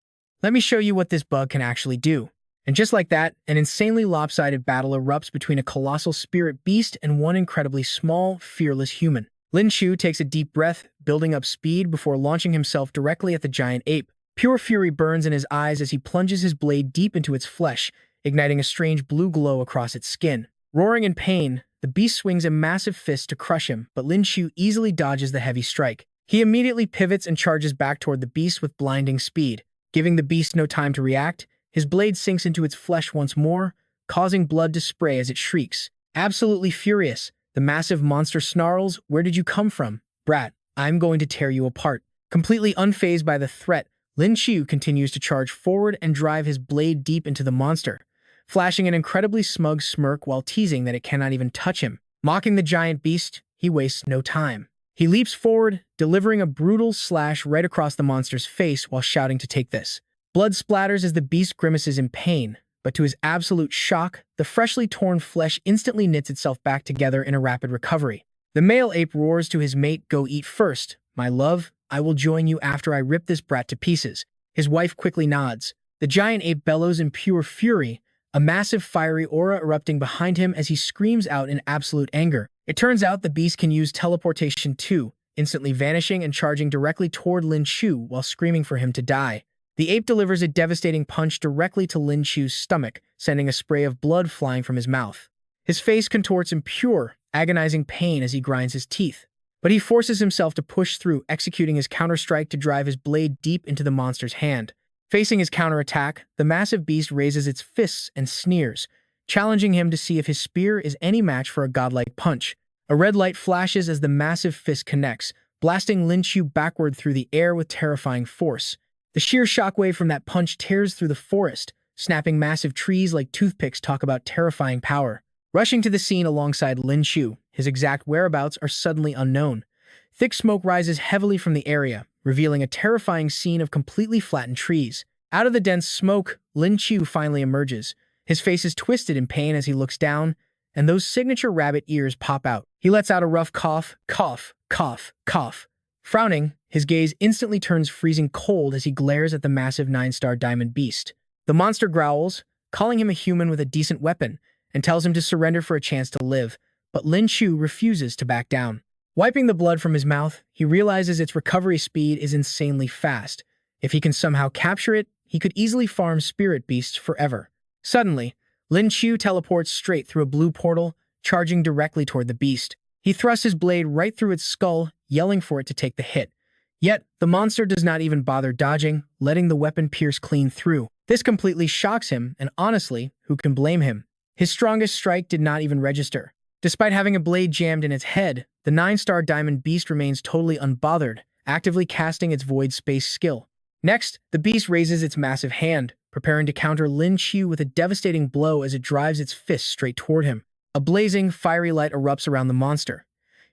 [SPEAKER 1] Let me show you what this bug can actually do." And just like that, an insanely lopsided battle erupts between a colossal spirit beast and one incredibly small, fearless human. Lin Qiu takes a deep breath, building up speed before launching himself directly at the giant ape. Pure fury burns in his eyes as he plunges his blade deep into its flesh, igniting a strange blue glow across its skin. Roaring in pain, the beast swings a massive fist to crush him, but Lin Qiu easily dodges the heavy strike. He immediately pivots and charges back toward the beast with blinding speed. Giving the beast no time to react, his blade sinks into its flesh once more, causing blood to spray as it shrieks. Absolutely furious, the massive monster snarls, "Where did you come from, brat? I'm going to tear you apart." Completely unfazed by the threat, Lin Qiu continues to charge forward and drive his blade deep into the monster, flashing an incredibly smug smirk while teasing that it cannot even touch him. Mocking the giant beast, he wastes no time. He leaps forward, delivering a brutal slash right across the monster's face while shouting to take this. Blood splatters as the beast grimaces in pain, but to his absolute shock, the freshly torn flesh instantly knits itself back together in a rapid recovery. The male ape roars to his mate, "Go eat first, my love. I will join you after I rip this brat to pieces." His wife quickly nods. The giant ape bellows in pure fury, a massive fiery aura erupting behind him as he screams out in absolute anger. It turns out the beast can use teleportation too, instantly vanishing and charging directly toward Lin Qiu while screaming for him to die. The ape delivers a devastating punch directly to Lin Qiu's stomach, sending a spray of blood flying from his mouth. His face contorts in pure, agonizing pain as he grinds his teeth. But he forces himself to push through, executing his counterstrike to drive his blade deep into the monster's hand. Facing his counterattack, the massive beast raises its fists and sneers, challenging him to see if his spear is any match for a godlike punch. A red light flashes as the massive fist connects, blasting Lin Qiu backward through the air with terrifying force. The sheer shockwave from that punch tears through the forest, snapping massive trees like toothpicks. Talk about terrifying power. Rushing to the scene alongside Lin Qiu, his exact whereabouts are suddenly unknown. Thick smoke rises heavily from the area, revealing a terrifying scene of completely flattened trees. Out of the dense smoke, Lin Qiu finally emerges. His face is twisted in pain as he looks down, and those signature rabbit ears pop out. He lets out a rough cough, cough, cough, cough. Frowning, his gaze instantly turns freezing cold as he glares at the massive 9-star diamond beast. The monster growls, calling him a human with a decent weapon, and tells him to surrender for a chance to live, but Lin Qiu refuses to back down. Wiping the blood from his mouth, he realizes its recovery speed is insanely fast. If he can somehow capture it, he could easily farm spirit beasts forever. Suddenly, Lin Qiu teleports straight through a blue portal, charging directly toward the beast. He thrusts his blade right through its skull, yelling for it to take the hit. Yet, the monster does not even bother dodging, letting the weapon pierce clean through. This completely shocks him, and honestly, who can blame him? His strongest strike did not even register. Despite having a blade jammed in its head, the 9-star diamond beast remains totally unbothered, actively casting its void space skill. Next, the beast raises its massive hand, preparing to counter Lin Qiu with a devastating blow as it drives its fist straight toward him. A blazing, fiery light erupts around the monster.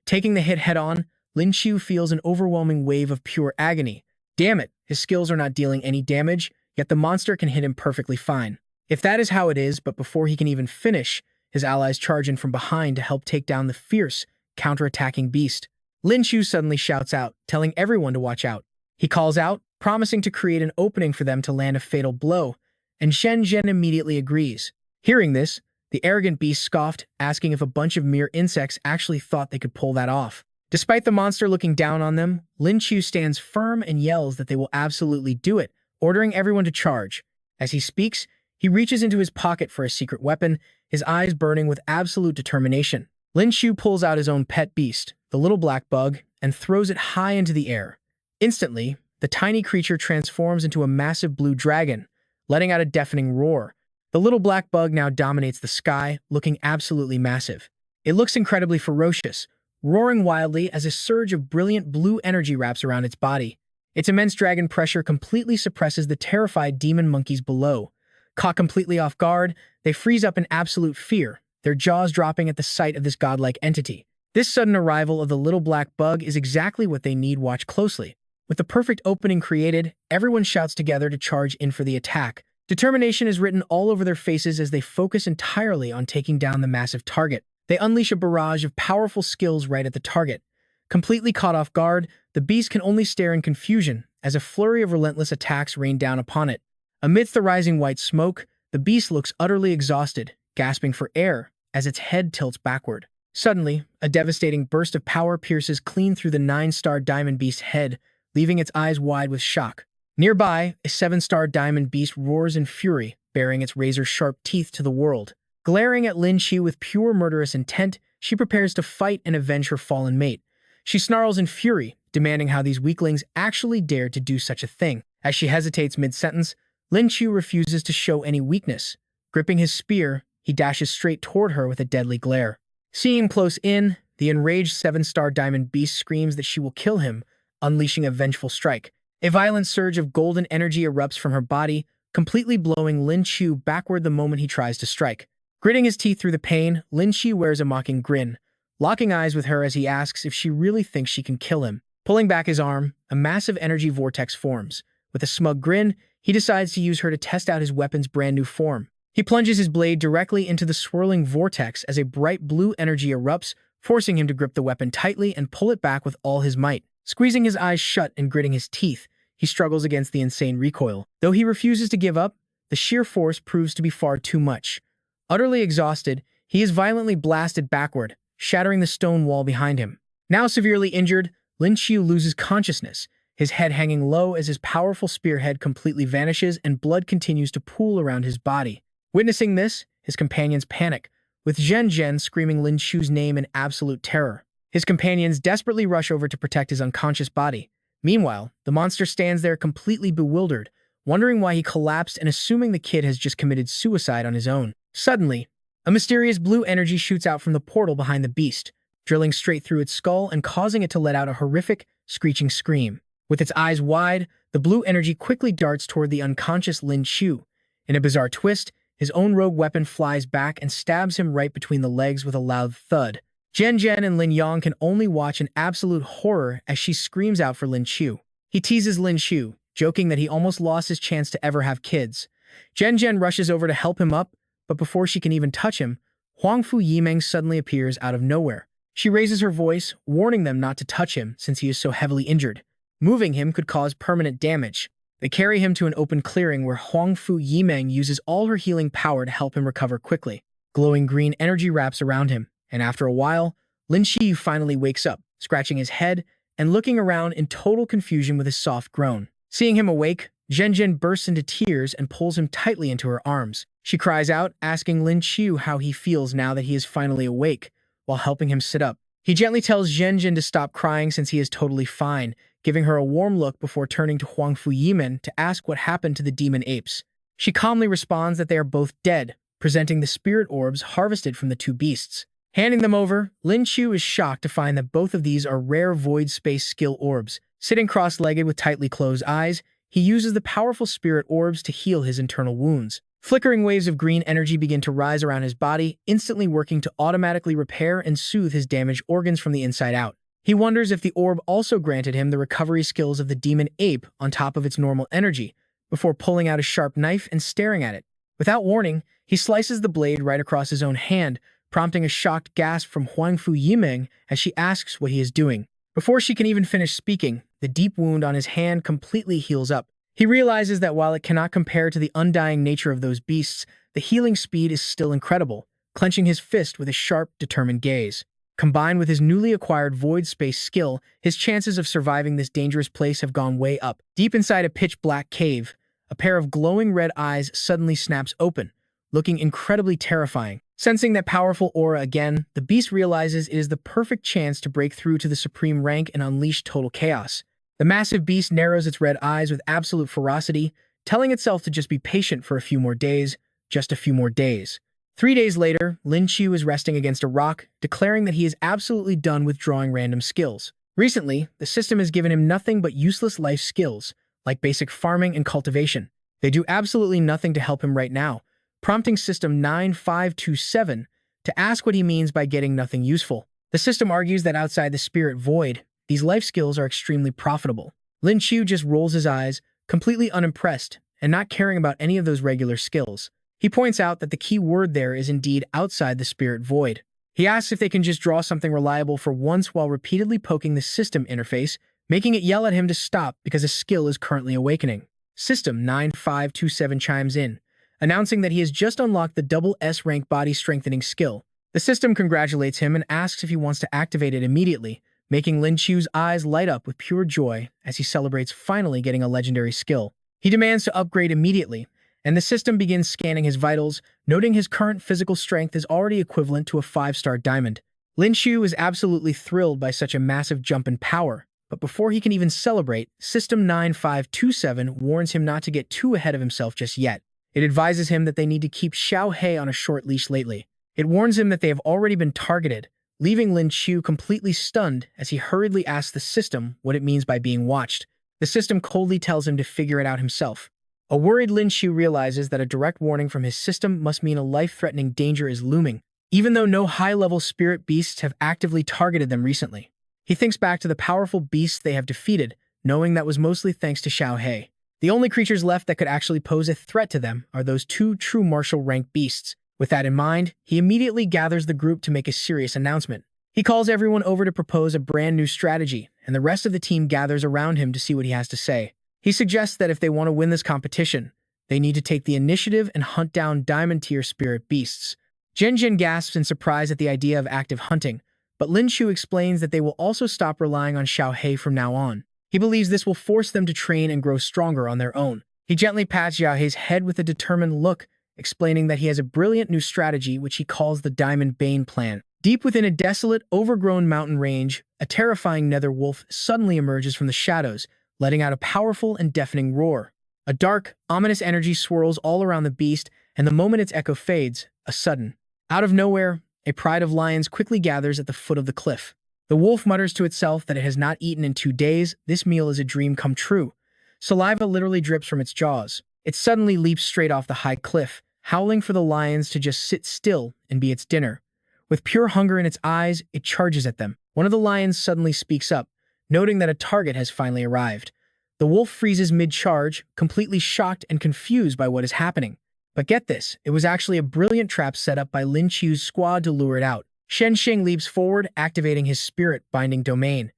[SPEAKER 1] Taking the hit head-on, Lin Qiu feels an overwhelming wave of pure agony. Damn it, his skills are not dealing any damage, yet the monster can hit him perfectly fine. If that is how it is, but before he can even finish, his allies charge in from behind to help take down the fierce, counter-attacking beast. Lin Qiu suddenly shouts out, telling everyone to watch out. He calls out, promising to create an opening for them to land a fatal blow, and Zhen Zhen immediately agrees. Hearing this, the arrogant beast scoffed, asking if a bunch of mere insects actually thought they could pull that off. Despite the monster looking down on them, Lin Qiu stands firm and yells that they will absolutely do it, ordering everyone to charge. As he speaks, he reaches into his pocket for a secret weapon, his eyes burning with absolute determination. Lin Qiu pulls out his own pet beast, the little black bug, and throws it high into the air. Instantly, the tiny creature transforms into a massive blue dragon, letting out a deafening roar. The little black bug now dominates the sky, looking absolutely massive. It looks incredibly ferocious, roaring wildly as a surge of brilliant blue energy wraps around its body. Its immense dragon pressure completely suppresses the terrified demon monkeys below. Caught completely off guard, they freeze up in absolute fear, their jaws dropping at the sight of this godlike entity. This sudden arrival of the little black bug is exactly what they need. Watch closely. With the perfect opening created, everyone shouts together to charge in for the attack. Determination is written all over their faces as they focus entirely on taking down the massive target. They unleash a barrage of powerful skills right at the target. Completely caught off guard, the beast can only stare in confusion as a flurry of relentless attacks rain down upon it. Amidst the rising white smoke, the beast looks utterly exhausted, gasping for air as its head tilts backward. Suddenly, a devastating burst of power pierces clean through the 9-star diamond beast's head, leaving its eyes wide with shock. Nearby, a 7-star diamond beast roars in fury, baring its razor-sharp teeth to the world. Glaring at Lin Qiu with pure murderous intent, she prepares to fight and avenge her fallen mate. She snarls in fury, demanding how these weaklings actually dared to do such a thing. As she hesitates mid-sentence, Lin Qiu refuses to show any weakness. Gripping his spear, he dashes straight toward her with a deadly glare. Seeing him close in, the enraged 7-star diamond beast screams that she will kill him, unleashing a vengeful strike. A violent surge of golden energy erupts from her body, completely blowing Lin Qiu backward the moment he tries to strike. Gritting his teeth through the pain, Lin Qiu wears a mocking grin, locking eyes with her as he asks if she really thinks she can kill him. Pulling back his arm, a massive energy vortex forms. With a smug grin, he decides to use her to test out his weapon's brand new form. He plunges his blade directly into the swirling vortex as a bright blue energy erupts, forcing him to grip the weapon tightly and pull it back with all his might. Squeezing his eyes shut and gritting his teeth, he struggles against the insane recoil. Though he refuses to give up, the sheer force proves to be far too much. Utterly exhausted, he is violently blasted backward, shattering the stone wall behind him. Now severely injured, Lin Qiu loses consciousness, his head hanging low as his powerful spearhead completely vanishes and blood continues to pool around his body. Witnessing this, his companions panic, with Zhen Zhen screaming Lin Qiu's name in absolute terror. His companions desperately rush over to protect his unconscious body. Meanwhile, the monster stands there completely bewildered, wondering why he collapsed and assuming the kid has just committed suicide on his own. Suddenly, a mysterious blue energy shoots out from the portal behind the beast, drilling straight through its skull and causing it to let out a horrific, screeching scream. With its eyes wide, the blue energy quickly darts toward the unconscious Lin Qiu. In a bizarre twist, his own rogue weapon flies back and stabs him right between the legs with a loud thud. Zhen Zhen and Lin Yang can only watch in absolute horror as she screams out for Lin Qiu. He teases Lin Qiu, joking that he almost lost his chance to ever have kids. Zhen Zhen rushes over to help him up, but before she can even touch him, Huangfu Yimeng suddenly appears out of nowhere. She raises her voice, warning them not to touch him since he is so heavily injured. Moving him could cause permanent damage. They carry him to an open clearing where Huangfu Yimeng uses all her healing power to help him recover quickly. Glowing green energy wraps around him, and after a while, Lin Qiu finally wakes up, scratching his head and looking around in total confusion with a soft groan. Seeing him awake, Zhen Zhen bursts into tears and pulls him tightly into her arms. She cries out, asking Lin Qiu how he feels now that he is finally awake, while helping him sit up. He gently tells Zhen Zhen to stop crying since he is totally fine, giving her a warm look before turning to Huangfu Yimen to ask what happened to the demon apes. She calmly responds that they are both dead, presenting the spirit orbs harvested from the two beasts. Handing them over, Lin Qiu is shocked to find that both of these are rare void space skill orbs. Sitting cross-legged with tightly closed eyes, he uses the powerful spirit orbs to heal his internal wounds. Flickering waves of green energy begin to rise around his body, instantly working to automatically repair and soothe his damaged organs from the inside out. He wonders if the orb also granted him the recovery skills of the demon ape on top of its normal energy, before pulling out a sharp knife and staring at it. Without warning, he slices the blade right across his own hand, prompting a shocked gasp from Huangfu Yimeng as she asks what he is doing. Before she can even finish speaking, the deep wound on his hand completely heals up. He realizes that while it cannot compare to the undying nature of those beasts, the healing speed is still incredible, clenching his fist with a sharp, determined gaze. Combined with his newly acquired void space skill, his chances of surviving this dangerous place have gone way up. Deep inside a pitch-black cave, a pair of glowing red eyes suddenly snaps open, looking incredibly terrifying. Sensing that powerful aura again, the beast realizes it is the perfect chance to break through to the supreme rank and unleash total chaos. The massive beast narrows its red eyes with absolute ferocity, telling itself to just be patient for a few more days, just a few more days. 3 days later, Lin Qiu is resting against a rock, declaring that he is absolutely done with drawing random skills. Recently, the system has given him nothing but useless life skills, like basic farming and cultivation. They do absolutely nothing to help him right now, prompting System 9527 to ask what he means by getting nothing useful. The system argues that outside the spirit void, these life skills are extremely profitable. Lin Qiu just rolls his eyes, completely unimpressed, and not caring about any of those regular skills. He points out that the key word there is indeed outside the spirit void. He asks if they can just draw something reliable for once while repeatedly poking the system interface, making it yell at him to stop because a skill is currently awakening. System 9527 chimes in, announcing that he has just unlocked the double S rank body strengthening skill. The system congratulates him and asks if he wants to activate it immediately, making Lin Qiu's eyes light up with pure joy as he celebrates finally getting a legendary skill. He demands to upgrade immediately, and the system begins scanning his vitals, noting his current physical strength is already equivalent to a 5-star diamond. Lin Qiu is absolutely thrilled by such a massive jump in power, but before he can even celebrate, System 9527 warns him not to get too ahead of himself just yet. It advises him that they need to keep Xiao He on a short leash lately. It warns him that they have already been targeted, leaving Lin Qiu completely stunned as he hurriedly asks the system what it means by being watched. The system coldly tells him to figure it out himself. A worried Lin Qiu realizes that a direct warning from his system must mean a life-threatening danger is looming, even though no high-level spirit beasts have actively targeted them recently. He thinks back to the powerful beasts they have defeated, knowing that was mostly thanks to Xiao He. The only creatures left that could actually pose a threat to them are those 2 true martial rank beasts. With that in mind, he immediately gathers the group to make a serious announcement. He calls everyone over to propose a brand new strategy, and the rest of the team gathers around him to see what he has to say. He suggests that if they want to win this competition, they need to take the initiative and hunt down diamond-tier spirit beasts. Jin gasps in surprise at the idea of active hunting, but Lin Qiu explains that they will also stop relying on Xiao He from now on. He believes this will force them to train and grow stronger on their own. He gently pats Xiao He's head with a determined look, explaining that he has a brilliant new strategy which he calls the Diamond Bane Plan. Deep within a desolate, overgrown mountain range, a terrifying nether wolf suddenly emerges from the shadows, letting out a powerful and deafening roar. A dark, ominous energy swirls all around the beast, and the moment its echo fades, a sudden. Out of nowhere, a pride of lions quickly gathers at the foot of the cliff. The wolf mutters to itself that it has not eaten in 2 days. This meal is a dream come true. Saliva literally drips from its jaws. It suddenly leaps straight off the high cliff, howling for the lions to just sit still and be its dinner. With pure hunger in its eyes, it charges at them. One of the lions suddenly speaks up, noting that a target has finally arrived. The wolf freezes mid-charge, completely shocked and confused by what is happening. But get this, it was actually a brilliant trap set up by Lin Qiu's squad to lure it out. Shen Xing leaps forward, activating his spirit-binding domain.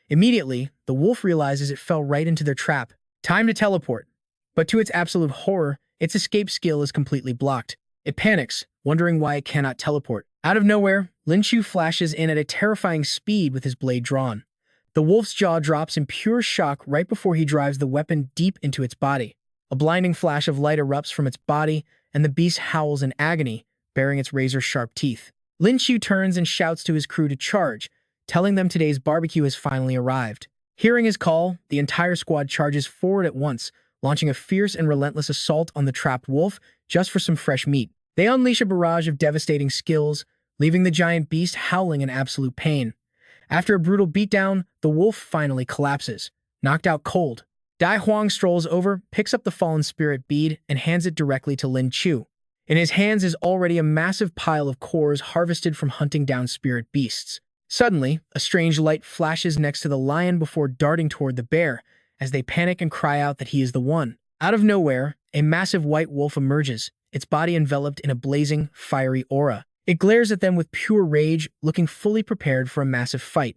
[SPEAKER 1] Immediately, the wolf realizes it fell right into their trap. Time to teleport. But to its absolute horror, its escape skill is completely blocked. It panics, wondering why it cannot teleport. Out of nowhere, Lin Qiu flashes in at a terrifying speed with his blade drawn. The wolf's jaw drops in pure shock right before he drives the weapon deep into its body. A blinding flash of light erupts from its body, and the beast howls in agony, baring its razor-sharp teeth. Lin Qiu turns and shouts to his crew to charge, telling them today's barbecue has finally arrived. Hearing his call, the entire squad charges forward at once, launching a fierce and relentless assault on the trapped wolf just for some fresh meat. They unleash a barrage of devastating skills, leaving the giant beast howling in absolute pain. After a brutal beatdown, the wolf finally collapses, knocked out cold. Dai Huang strolls over, picks up the fallen spirit bead, and hands it directly to Lin Qiu. In his hands is already a massive pile of cores harvested from hunting down spirit beasts. Suddenly, a strange light flashes next to the lion before darting toward the bear, as they panic and cry out that he is the one. Out of nowhere, a massive white wolf emerges, its body enveloped in a blazing, fiery aura. It glares at them with pure rage, looking fully prepared for a massive fight.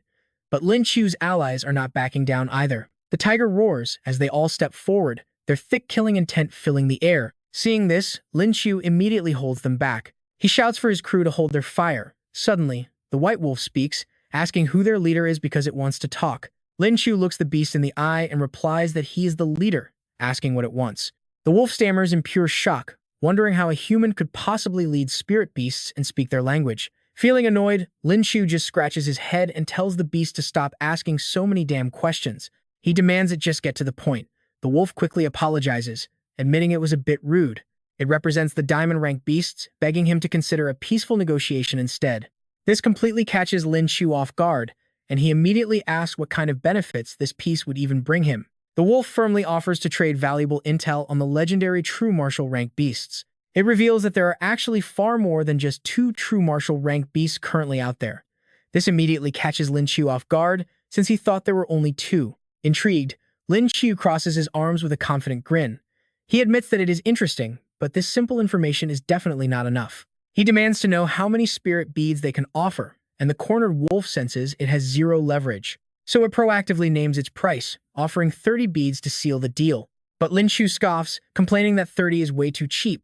[SPEAKER 1] But Lin Qiu's allies are not backing down either. The tiger roars as they all step forward, their thick killing intent filling the air. Seeing this, Lin Qiu immediately holds them back. He shouts for his crew to hold their fire. Suddenly, the white wolf speaks, asking who their leader is because it wants to talk. Lin Qiu looks the beast in the eye and replies that he is the leader, asking what it wants. The wolf stammers in pure shock, wondering how a human could possibly lead spirit beasts and speak their language. Feeling annoyed, Lin Qiu just scratches his head and tells the beast to stop asking so many damn questions. He demands it just get to the point. The wolf quickly apologizes, admitting it was a bit rude. It represents the diamond rank beasts, begging him to consider a peaceful negotiation instead. This completely catches Lin Qiu off guard, and he immediately asks what kind of benefits this peace would even bring him. The wolf firmly offers to trade valuable intel on the legendary true martial rank beasts. It reveals that there are actually far more than just 2 true martial rank beasts currently out there. This immediately catches Lin Qiu off guard, since he thought there were only 2. Intrigued, Lin Qiu crosses his arms with a confident grin. He admits that it is interesting, but this simple information is definitely not enough. He demands to know how many spirit beads they can offer, and the cornered wolf senses it has 0 leverage. So it proactively names its price, offering 30 beads to seal the deal. But Lin Qiu scoffs, complaining that 30 is way too cheap.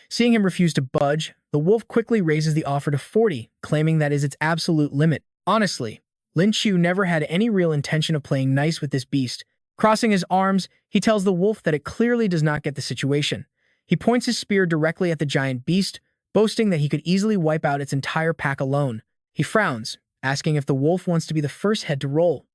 [SPEAKER 1] Seeing him refuse to budge, the wolf quickly raises the offer to 40, claiming that is its absolute limit. Honestly, Lin Qiu never had any real intention of playing nice with this beast. Crossing his arms, he tells the wolf that it clearly does not get the situation. He points his spear directly at the giant beast, boasting that he could easily wipe out its entire pack alone. He frowns, asking if the wolf wants to be the first head to roll.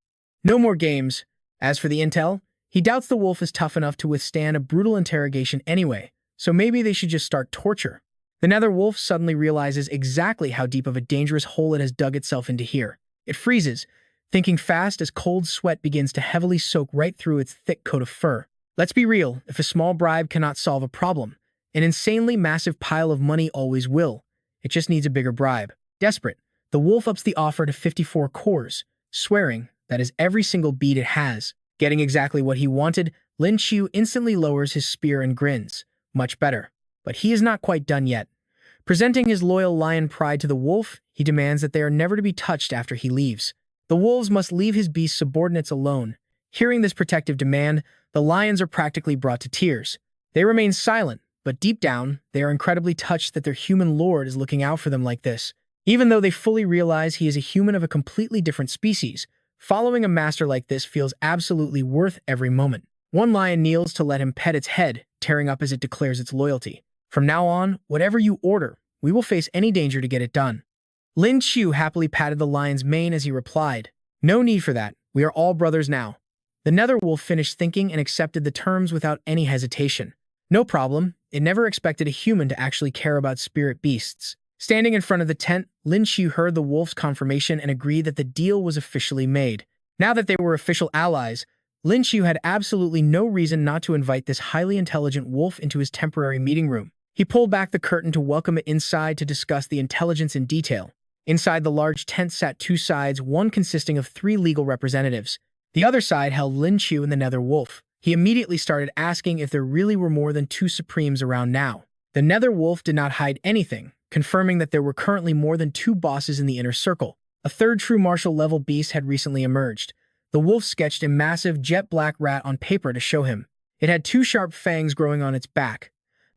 [SPEAKER 1] No more games. As for the intel, he doubts the wolf is tough enough to withstand a brutal interrogation anyway, so maybe they should just start torture. The nether wolf suddenly realizes exactly how deep of a dangerous hole it has dug itself into here. It freezes, thinking fast as cold sweat begins to heavily soak right through its thick coat of fur. Let's be real, if a small bribe cannot solve a problem, an insanely massive pile of money always will. It just needs a bigger bribe. Desperate, the wolf ups the offer to 54 cores, swearing that is every single bead it has. Getting exactly what he wanted, Lin Qiu instantly lowers his spear and grins. Much better. But he is not quite done yet. Presenting his loyal lion pride to the wolf, he demands that they are never to be touched after he leaves. The wolves must leave his beast subordinates alone. Hearing this protective demand, the lions are practically brought to tears. They remain silent, but deep down, they are incredibly touched that their human lord is looking out for them like this. Even though they fully realize he is a human of a completely different species, following a master like this feels absolutely worth every moment. One lion kneels to let him pet its head, tearing up as it declares its loyalty. From now on, whatever you order, we will face any danger to get it done. Lin Qiu happily patted the lion's mane as he replied, "No need for that. We are all brothers now." The nether wolf finished thinking and accepted the terms without any hesitation. No problem, it never expected a human to actually care about spirit beasts. Standing in front of the tent, Lin Qiu heard the wolf's confirmation and agreed that the deal was officially made. Now that they were official allies, Lin Qiu had absolutely no reason not to invite this highly intelligent wolf into his temporary meeting room. He pulled back the curtain to welcome it inside to discuss the intelligence in detail. Inside the large tent sat 2 sides, one consisting of 3 legal representatives. The other side held Lin Qiu and the nether wolf. He immediately started asking if there really were more than 2 supremes around now. The nether wolf did not hide anything, confirming that there were currently more than 2 bosses in the inner circle. A third true martial level beast had recently emerged. The wolf sketched a massive jet-black rat on paper to show him. It had 2 sharp fangs growing on its back.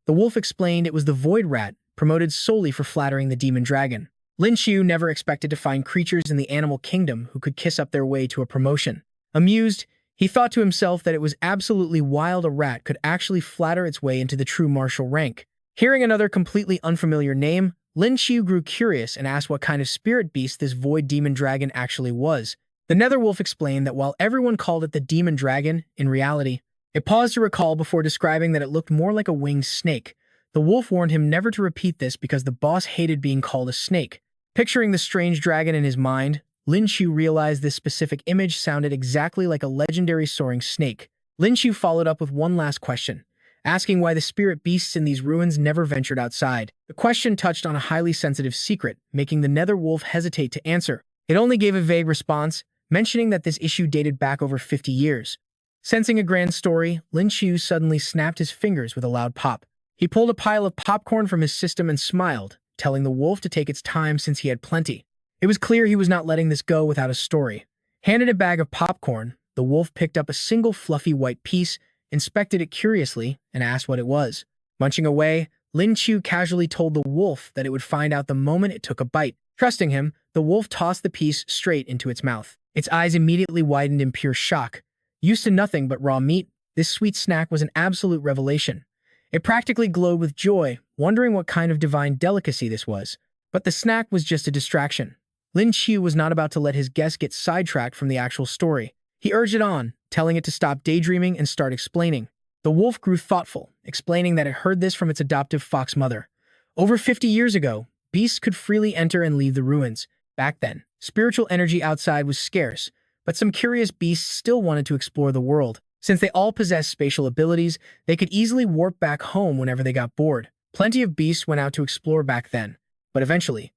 [SPEAKER 1] The wolf explained it was the void rat, promoted solely for flattering the demon dragon. Lin Qiu never expected to find creatures in the animal kingdom who could kiss up their way to a promotion. Amused, he thought to himself that it was absolutely wild a rat could actually flatter its way into the true martial rank. Hearing another completely unfamiliar name, Lin Qiu grew curious and asked what kind of spirit beast this void demon dragon actually was. The nether wolf explained that while everyone called it the demon dragon, in reality, it paused to recall before describing that it looked more like a winged snake. The wolf warned him never to repeat this because the boss hated being called a snake. Picturing the strange dragon in his mind, Lin Qiu realized this specific image sounded exactly like a legendary soaring snake. Lin Qiu followed up with one last question, asking why the spirit beasts in these ruins never ventured outside. The question touched on a highly sensitive secret, making the nether wolf hesitate to answer. It only gave a vague response, mentioning that this issue dated back over 50 years. Sensing a grand story, Lin Qiu suddenly snapped his fingers with a loud pop. He pulled a pile of popcorn from his system and smiled, telling the wolf to take its time since he had plenty. It was clear he was not letting this go without a story. Handed a bag of popcorn, the wolf picked up a single fluffy white piece, inspected it curiously, and asked what it was. Munching away, Lin Qiu casually told the wolf that it would find out the moment it took a bite. Trusting him, the wolf tossed the piece straight into its mouth. Its eyes immediately widened in pure shock. Used to nothing but raw meat, this sweet snack was an absolute revelation. It practically glowed with joy, wondering what kind of divine delicacy this was. But the snack was just a distraction. Lin Qiu was not about to let his guest get sidetracked from the actual story. He urged it on, telling it to stop daydreaming and start explaining. The wolf grew thoughtful, explaining that it heard this from its adoptive fox mother. Over 50 years ago, beasts could freely enter and leave the ruins. Back then, spiritual energy outside was scarce, but some curious beasts still wanted to explore the world. Since they all possessed spatial abilities, they could easily warp back home whenever they got bored. Plenty of beasts went out to explore back then, but eventually,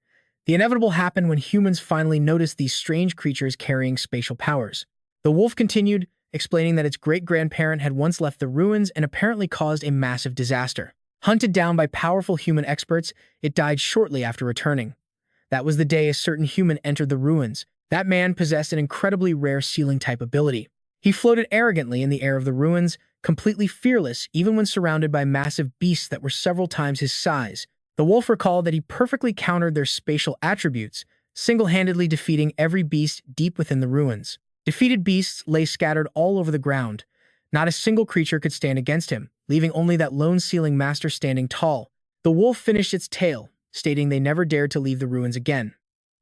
[SPEAKER 1] the inevitable happened when humans finally noticed these strange creatures carrying spatial powers. The wolf continued, explaining that its great-grandparent had once left the ruins and apparently caused a massive disaster. Hunted down by powerful human experts, it died shortly after returning. That was the day a certain human entered the ruins. That man possessed an incredibly rare sealing-type ability. He floated arrogantly in the air of the ruins, completely fearless even when surrounded by massive beasts that were several times his size. The wolf recalled that he perfectly countered their spatial attributes, single-handedly defeating every beast deep within the ruins. Defeated beasts lay scattered all over the ground. Not a single creature could stand against him, leaving only that lone sealing master standing tall. The wolf finished its tale, stating they never dared to leave the ruins again.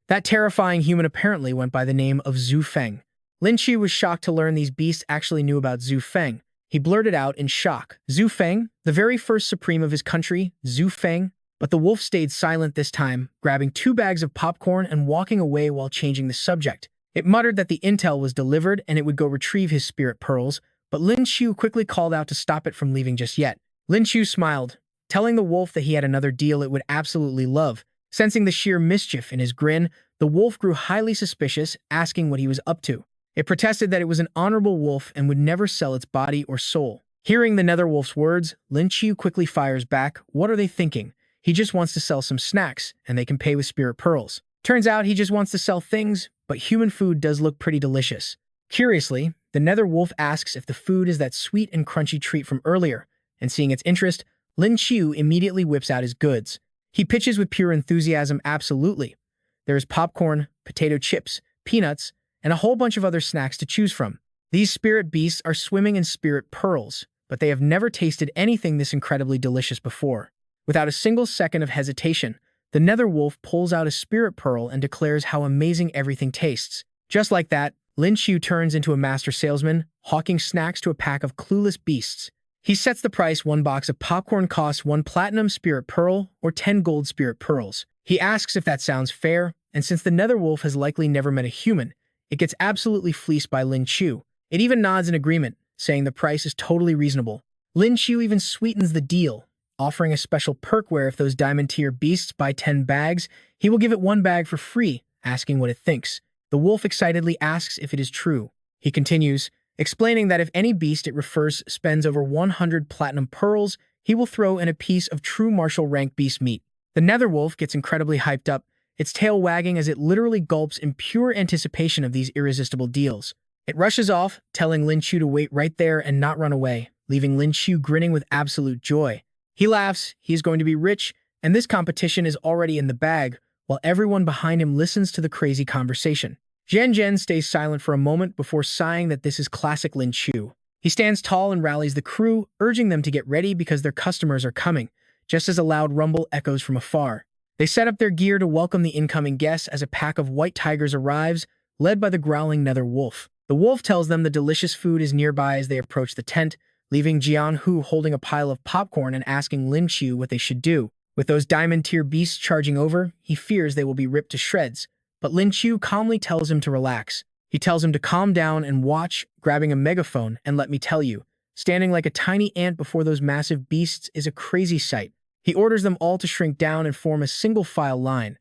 [SPEAKER 1] That terrifying human apparently went by the name of Zhu Feng. Lin Qiu was shocked to learn these beasts actually knew about Zhu Feng. He blurted out in shock, "Zhu Feng? The very first supreme of his country, Zhu Feng?" But the wolf stayed silent this time, grabbing 2 bags of popcorn and walking away while changing the subject. It muttered that the intel was delivered and it would go retrieve his spirit pearls, but Lin Qiu quickly called out to stop it from leaving just yet. Lin Qiu smiled, telling the wolf that he had another deal it would absolutely love. Sensing the sheer mischief in his grin, the wolf grew highly suspicious, asking what he was up to. It protested that it was an honorable wolf and would never sell its body or soul. Hearing the nether wolf's words, Lin Qiu quickly fires back, "What are they thinking? He just wants to sell some snacks, and they can pay with spirit pearls." Turns out he just wants to sell things, but human food does look pretty delicious. Curiously, the nether wolf asks if the food is that sweet and crunchy treat from earlier, and seeing its interest, Lin Qiu immediately whips out his goods. He pitches with pure enthusiasm, "Absolutely. There is popcorn, potato chips, peanuts, and a whole bunch of other snacks to choose from. These spirit beasts are swimming in spirit pearls, but they have never tasted anything this incredibly delicious before." Without a single second of hesitation, the nether wolf pulls out a spirit pearl and declares how amazing everything tastes. Just like that, Lin Qiu turns into a master salesman, hawking snacks to a pack of clueless beasts. He sets the price. 1 box of popcorn costs 1 platinum spirit pearl or 10 gold spirit pearls. He asks if that sounds fair, and since the nether wolf has likely never met a human, it gets absolutely fleeced by Lin Qiu. It even nods in agreement, saying the price is totally reasonable. Lin Qiu even sweetens the deal, offering a special perk where if those diamond-tier beasts buy 10 bags, he will give it 1 bag for free, asking what it thinks. The wolf excitedly asks if it is true. He continues, explaining that if any beast it refers spends over 100 platinum pearls, he will throw in a piece of true martial rank beast meat. The nether wolf gets incredibly hyped up, its tail wagging as it literally gulps in pure anticipation of these irresistible deals. It rushes off, telling Lin Qiu to wait right there and not run away, leaving Lin Qiu grinning with absolute joy. He laughs, he is going to be rich, and this competition is already in the bag, while everyone behind him listens to the crazy conversation. Zhen Zhen stays silent for a moment before sighing that this is classic Lin Qiu. He stands tall and rallies the crew, urging them to get ready because their customers are coming, just as a loud rumble echoes from afar. They set up their gear to welcome the incoming guests as a pack of white tigers arrives, led by the growling nether wolf. The wolf tells them the delicious food is nearby as they approach the tent, leaving Jian Hu holding a pile of popcorn and asking Lin Qiu what they should do. With those diamond-tier beasts charging over, he fears they will be ripped to shreds, but Lin Qiu calmly tells him to relax. He tells him to calm down and watch, grabbing a megaphone, and let me tell you, standing like a tiny ant before those massive beasts is a crazy sight. He orders them all to shrink down and form a single file line,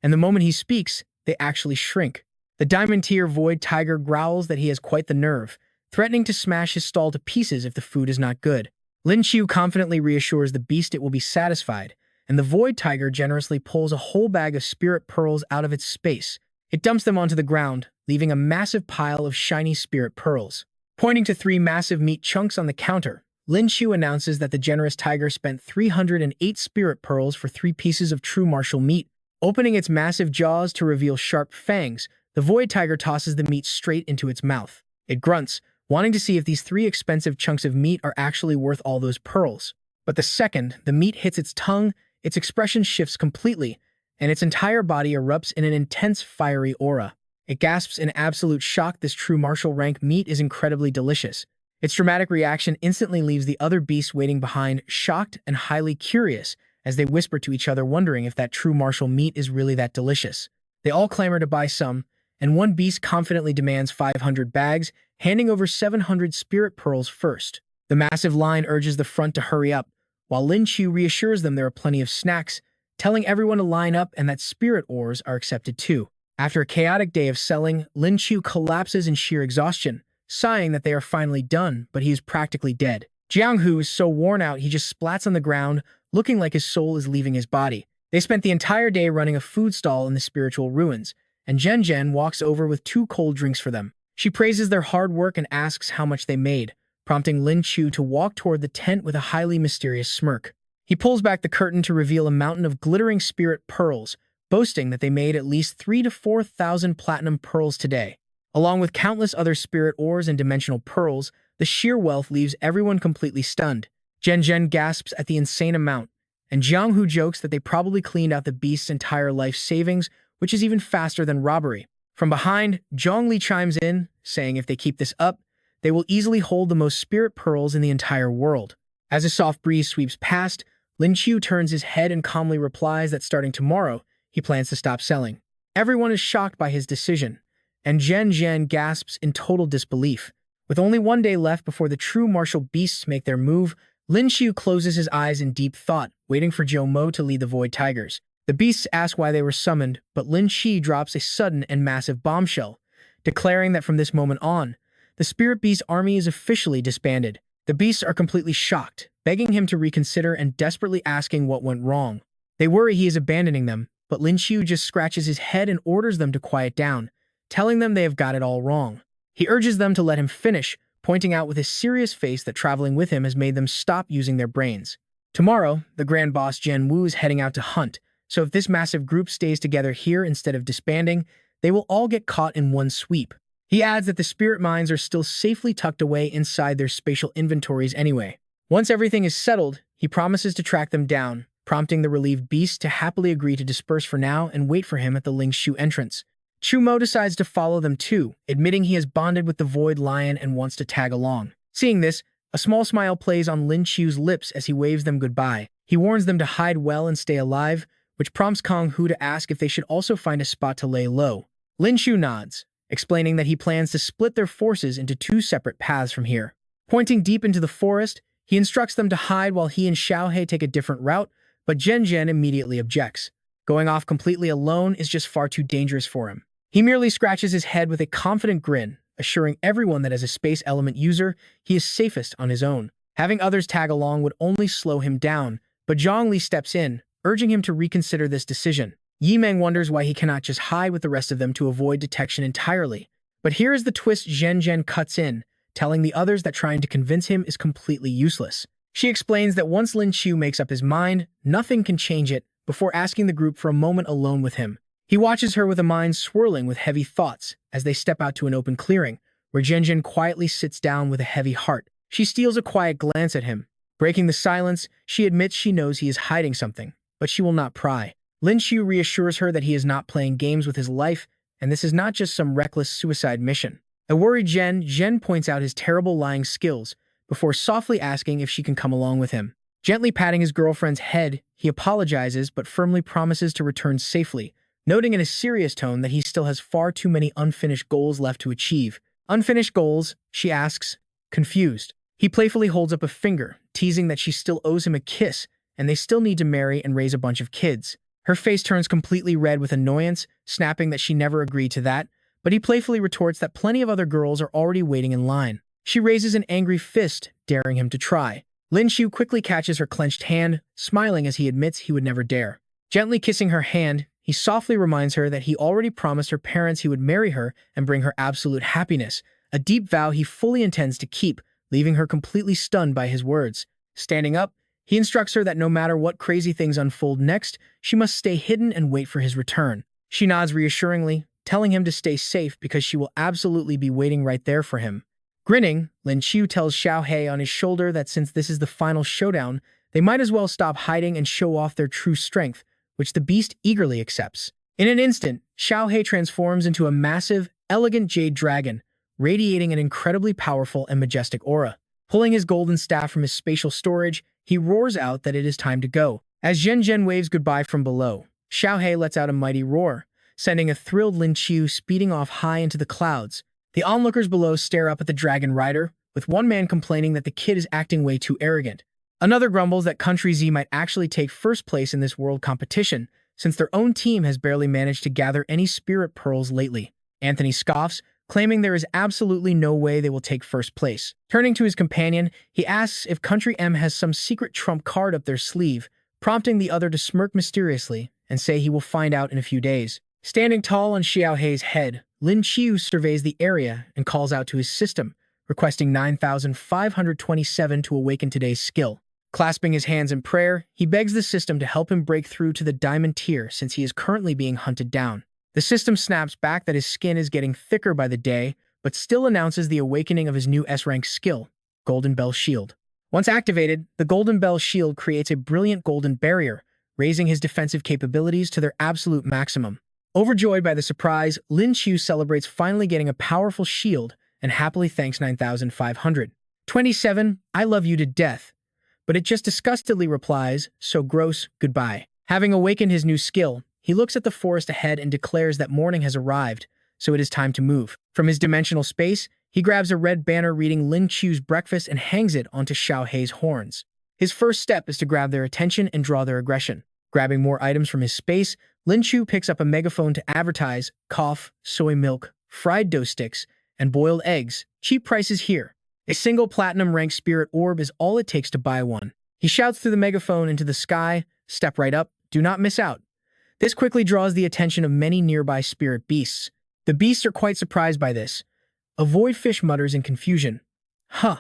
[SPEAKER 1] and the moment he speaks, they actually shrink. The diamond-tier void tiger growls that he has quite the nerve, threatening to smash his stall to pieces if the food is not good. Lin Qiu confidently reassures the beast it will be satisfied, and the void tiger generously pulls a whole bag of spirit pearls out of its space. It dumps them onto the ground, leaving a massive pile of shiny spirit pearls. Pointing to 3 massive meat chunks on the counter, Lin Qiu announces that the generous tiger spent 308 spirit pearls for 3 pieces of true martial meat. Opening its massive jaws to reveal sharp fangs, the void tiger tosses the meat straight into its mouth. It grunts, wanting to see if these 3 expensive chunks of meat are actually worth all those pearls. But the second the meat hits its tongue, its expression shifts completely, and its entire body erupts in an intense fiery aura. It gasps in absolute shock. This true martial rank meat is incredibly delicious. Its dramatic reaction instantly leaves the other beasts waiting behind, shocked and highly curious, as they whisper to each other, wondering if that true martial meat is really that delicious. They all clamor to buy some, and one beast confidently demands 500 bags, handing over 700 spirit pearls first. The massive line urges the front to hurry up, while Lin Qiu reassures them there are plenty of snacks, telling everyone to line up and that spirit ores are accepted too. After a chaotic day of selling, Lin Qiu collapses in sheer exhaustion, sighing that they are finally done, but he is practically dead. Jiang Hu is so worn out he just splats on the ground, looking like his soul is leaving his body. They spent the entire day running a food stall in the spiritual ruins, and Zhen Zhen walks over with 2 cold drinks for them. She praises their hard work and asks how much they made, prompting Lin Qiu to walk toward the tent with a highly mysterious smirk. He pulls back the curtain to reveal a mountain of glittering spirit pearls, boasting that they made at least 3,000 to 4,000 platinum pearls today. Along with countless other spirit ores and dimensional pearls, the sheer wealth leaves everyone completely stunned. Zhen Zhen gasps at the insane amount, and Jiang Hu jokes that they probably cleaned out the beast's entire life savings, which is even faster than robbery. From behind, Zhongli chimes in, saying if they keep this up, they will easily hold the most spirit pearls in the entire world. As a soft breeze sweeps past, Lin Qiu turns his head and calmly replies that starting tomorrow, he plans to stop selling. Everyone is shocked by his decision, and Zhen Zhen gasps in total disbelief. With only 1 day left before the true martial beasts make their move, Lin Qiu closes his eyes in deep thought, waiting for Zhou Mo to lead the Void Tigers. The beasts ask why they were summoned, but Lin Qiu drops a sudden and massive bombshell, declaring that from this moment on, the Spirit Beast army is officially disbanded. The beasts are completely shocked, begging him to reconsider and desperately asking what went wrong. They worry he is abandoning them, but Lin Qiu just scratches his head and orders them to quiet down, telling them they have got it all wrong. He urges them to let him finish, pointing out with his serious face that traveling with him has made them stop using their brains. Tomorrow, the Grand Boss Jian Wu is heading out to hunt, so if this massive group stays together here instead of disbanding, they will all get caught in one sweep. He adds that the spirit mines are still safely tucked away inside their spatial inventories anyway. Once everything is settled, he promises to track them down, prompting the relieved beast to happily agree to disperse for now and wait for him at the Lin Qiu entrance. Chu Mo decides to follow them too, admitting he has bonded with the Void Lion and wants to tag along. Seeing this, a small smile plays on Lin Qiu's lips as he waves them goodbye. He warns them to hide well and stay alive, which prompts Kong Hu to ask if they should also find a spot to lay low. Lin Qiu nods, explaining that he plans to split their forces into 2 separate paths from here. Pointing deep into the forest, he instructs them to hide while he and Xiaohe take a different route, but Zhen Zhen immediately objects. Going off completely alone is just far too dangerous for him. He merely scratches his head with a confident grin, assuring everyone that as a space element user, he is safest on his own. Having others tag along would only slow him down, but Zhongli steps in, urging him to reconsider this decision. Yi Meng wonders why he cannot just hide with the rest of them to avoid detection entirely. But here is the twist. Zhen Zhen cuts in, telling the others that trying to convince him is completely useless. She explains that once Lin Qiu makes up his mind, nothing can change it, before asking the group for a moment alone with him. He watches her with a mind swirling with heavy thoughts as they step out to an open clearing, where Zhen Zhen quietly sits down with a heavy heart. She steals a quiet glance at him. Breaking the silence, she admits she knows he is hiding something, but she will not pry. Lin Qiu reassures her that he is not playing games with his life, and this is not just some reckless suicide mission. A worried Zhen Zhen points out his terrible lying skills, before softly asking if she can come along with him. Gently patting his girlfriend's head, he apologizes but firmly promises to return safely, noting in a serious tone that he still has far too many unfinished goals left to achieve. Unfinished goals? She asks, confused. He playfully holds up a finger, teasing that she still owes him a kiss, and they still need to marry and raise a bunch of kids. Her face turns completely red with annoyance, snapping that she never agreed to that, but he playfully retorts that plenty of other girls are already waiting in line. She raises an angry fist, daring him to try. Lin Qiu quickly catches her clenched hand, smiling as he admits he would never dare. Gently kissing her hand, he softly reminds her that he already promised her parents he would marry her and bring her absolute happiness, a deep vow he fully intends to keep, leaving her completely stunned by his words. Standing up, he instructs her that no matter what crazy things unfold next, she must stay hidden and wait for his return. She nods reassuringly, telling him to stay safe because she will absolutely be waiting right there for him. Grinning, Lin Qiu tells Xiaohei on his shoulder that since this is the final showdown, they might as well stop hiding and show off their true strength, which the beast eagerly accepts. In an instant, Xiaohei transforms into a massive, elegant jade dragon, radiating an incredibly powerful and majestic aura. Pulling his golden staff from his spatial storage, he roars out that it is time to go. As Zhen Zhen waves goodbye from below, Xiaohei lets out a mighty roar, sending a thrilled Lin Qiu speeding off high into the clouds. The onlookers below stare up at the dragon rider, with one man complaining that the kid is acting way too arrogant. Another grumbles that Country Z might actually take first place in this world competition, since their own team has barely managed to gather any spirit pearls lately. Anthony scoffs, claiming there is absolutely no way they will take first place. Turning to his companion, he asks if Country M has some secret trump card up their sleeve, prompting the other to smirk mysteriously and say he will find out in a few days. Standing tall on Xiaohei's head, Lin Qiu surveys the area and calls out to his system, requesting 9,527 to awaken today's skill. Clasping his hands in prayer, he begs the system to help him break through to the diamond tier since he is currently being hunted down. The system snaps back that his skin is getting thicker by the day, but still announces the awakening of his new S-rank skill, Golden Bell Shield. Once activated, the Golden Bell Shield creates a brilliant golden barrier, raising his defensive capabilities to their absolute maximum. Overjoyed by the surprise, Lin Qiu celebrates finally getting a powerful shield and happily thanks 9,527, I love you to death. But it just disgustedly replies, so gross, goodbye. Having awakened his new skill, he looks at the forest ahead and declares that morning has arrived, so it is time to move. From his dimensional space, he grabs a red banner reading Lin Qiu's breakfast and hangs it onto Xiaohei's horns. His first step is to grab their attention and draw their aggression. Grabbing more items from his space, Lin Qiu picks up a megaphone to advertise cough, soy milk, fried dough sticks, and boiled eggs. Cheap prices here. A single platinum-ranked spirit orb is all it takes to buy one. He shouts through the megaphone into the sky, step right up, do not miss out. This quickly draws the attention of many nearby spirit beasts. The beasts are quite surprised by this. A void fish mutters in confusion. Huh,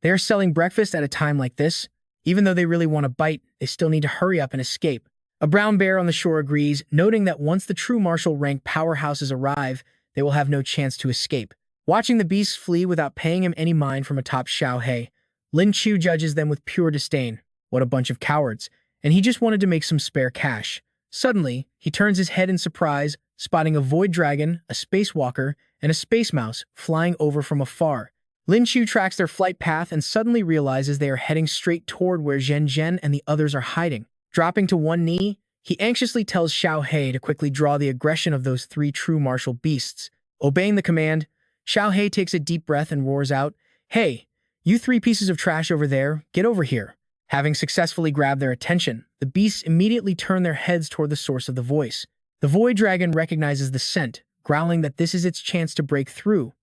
[SPEAKER 1] they are selling breakfast at a time like this? Even though they really want to bite, they still need to hurry up and escape. A brown bear on the shore agrees, noting that once the true martial rank powerhouses arrive, they will have no chance to escape. Watching the beasts flee without paying him any mind from atop Xiaohei, Lin Qiu judges them with pure disdain. What a bunch of cowards, and he just wanted to make some spare cash. Suddenly, he turns his head in surprise, spotting a void dragon, a spacewalker, and a space mouse flying over from afar. Lin Qiu tracks their flight path and suddenly realizes they are heading straight toward where Zhen Zhen and the others are hiding. Dropping to one knee, he anxiously tells Xiaohei to quickly draw the aggression of those three true martial beasts. Obeying the command, Xiaohei takes a deep breath and roars out, "Hey, you three pieces of trash over there, get over here." Having successfully grabbed their attention, the beasts immediately turn their heads toward the source of the voice. The void dragon recognizes the scent, growling that this is its chance to break through,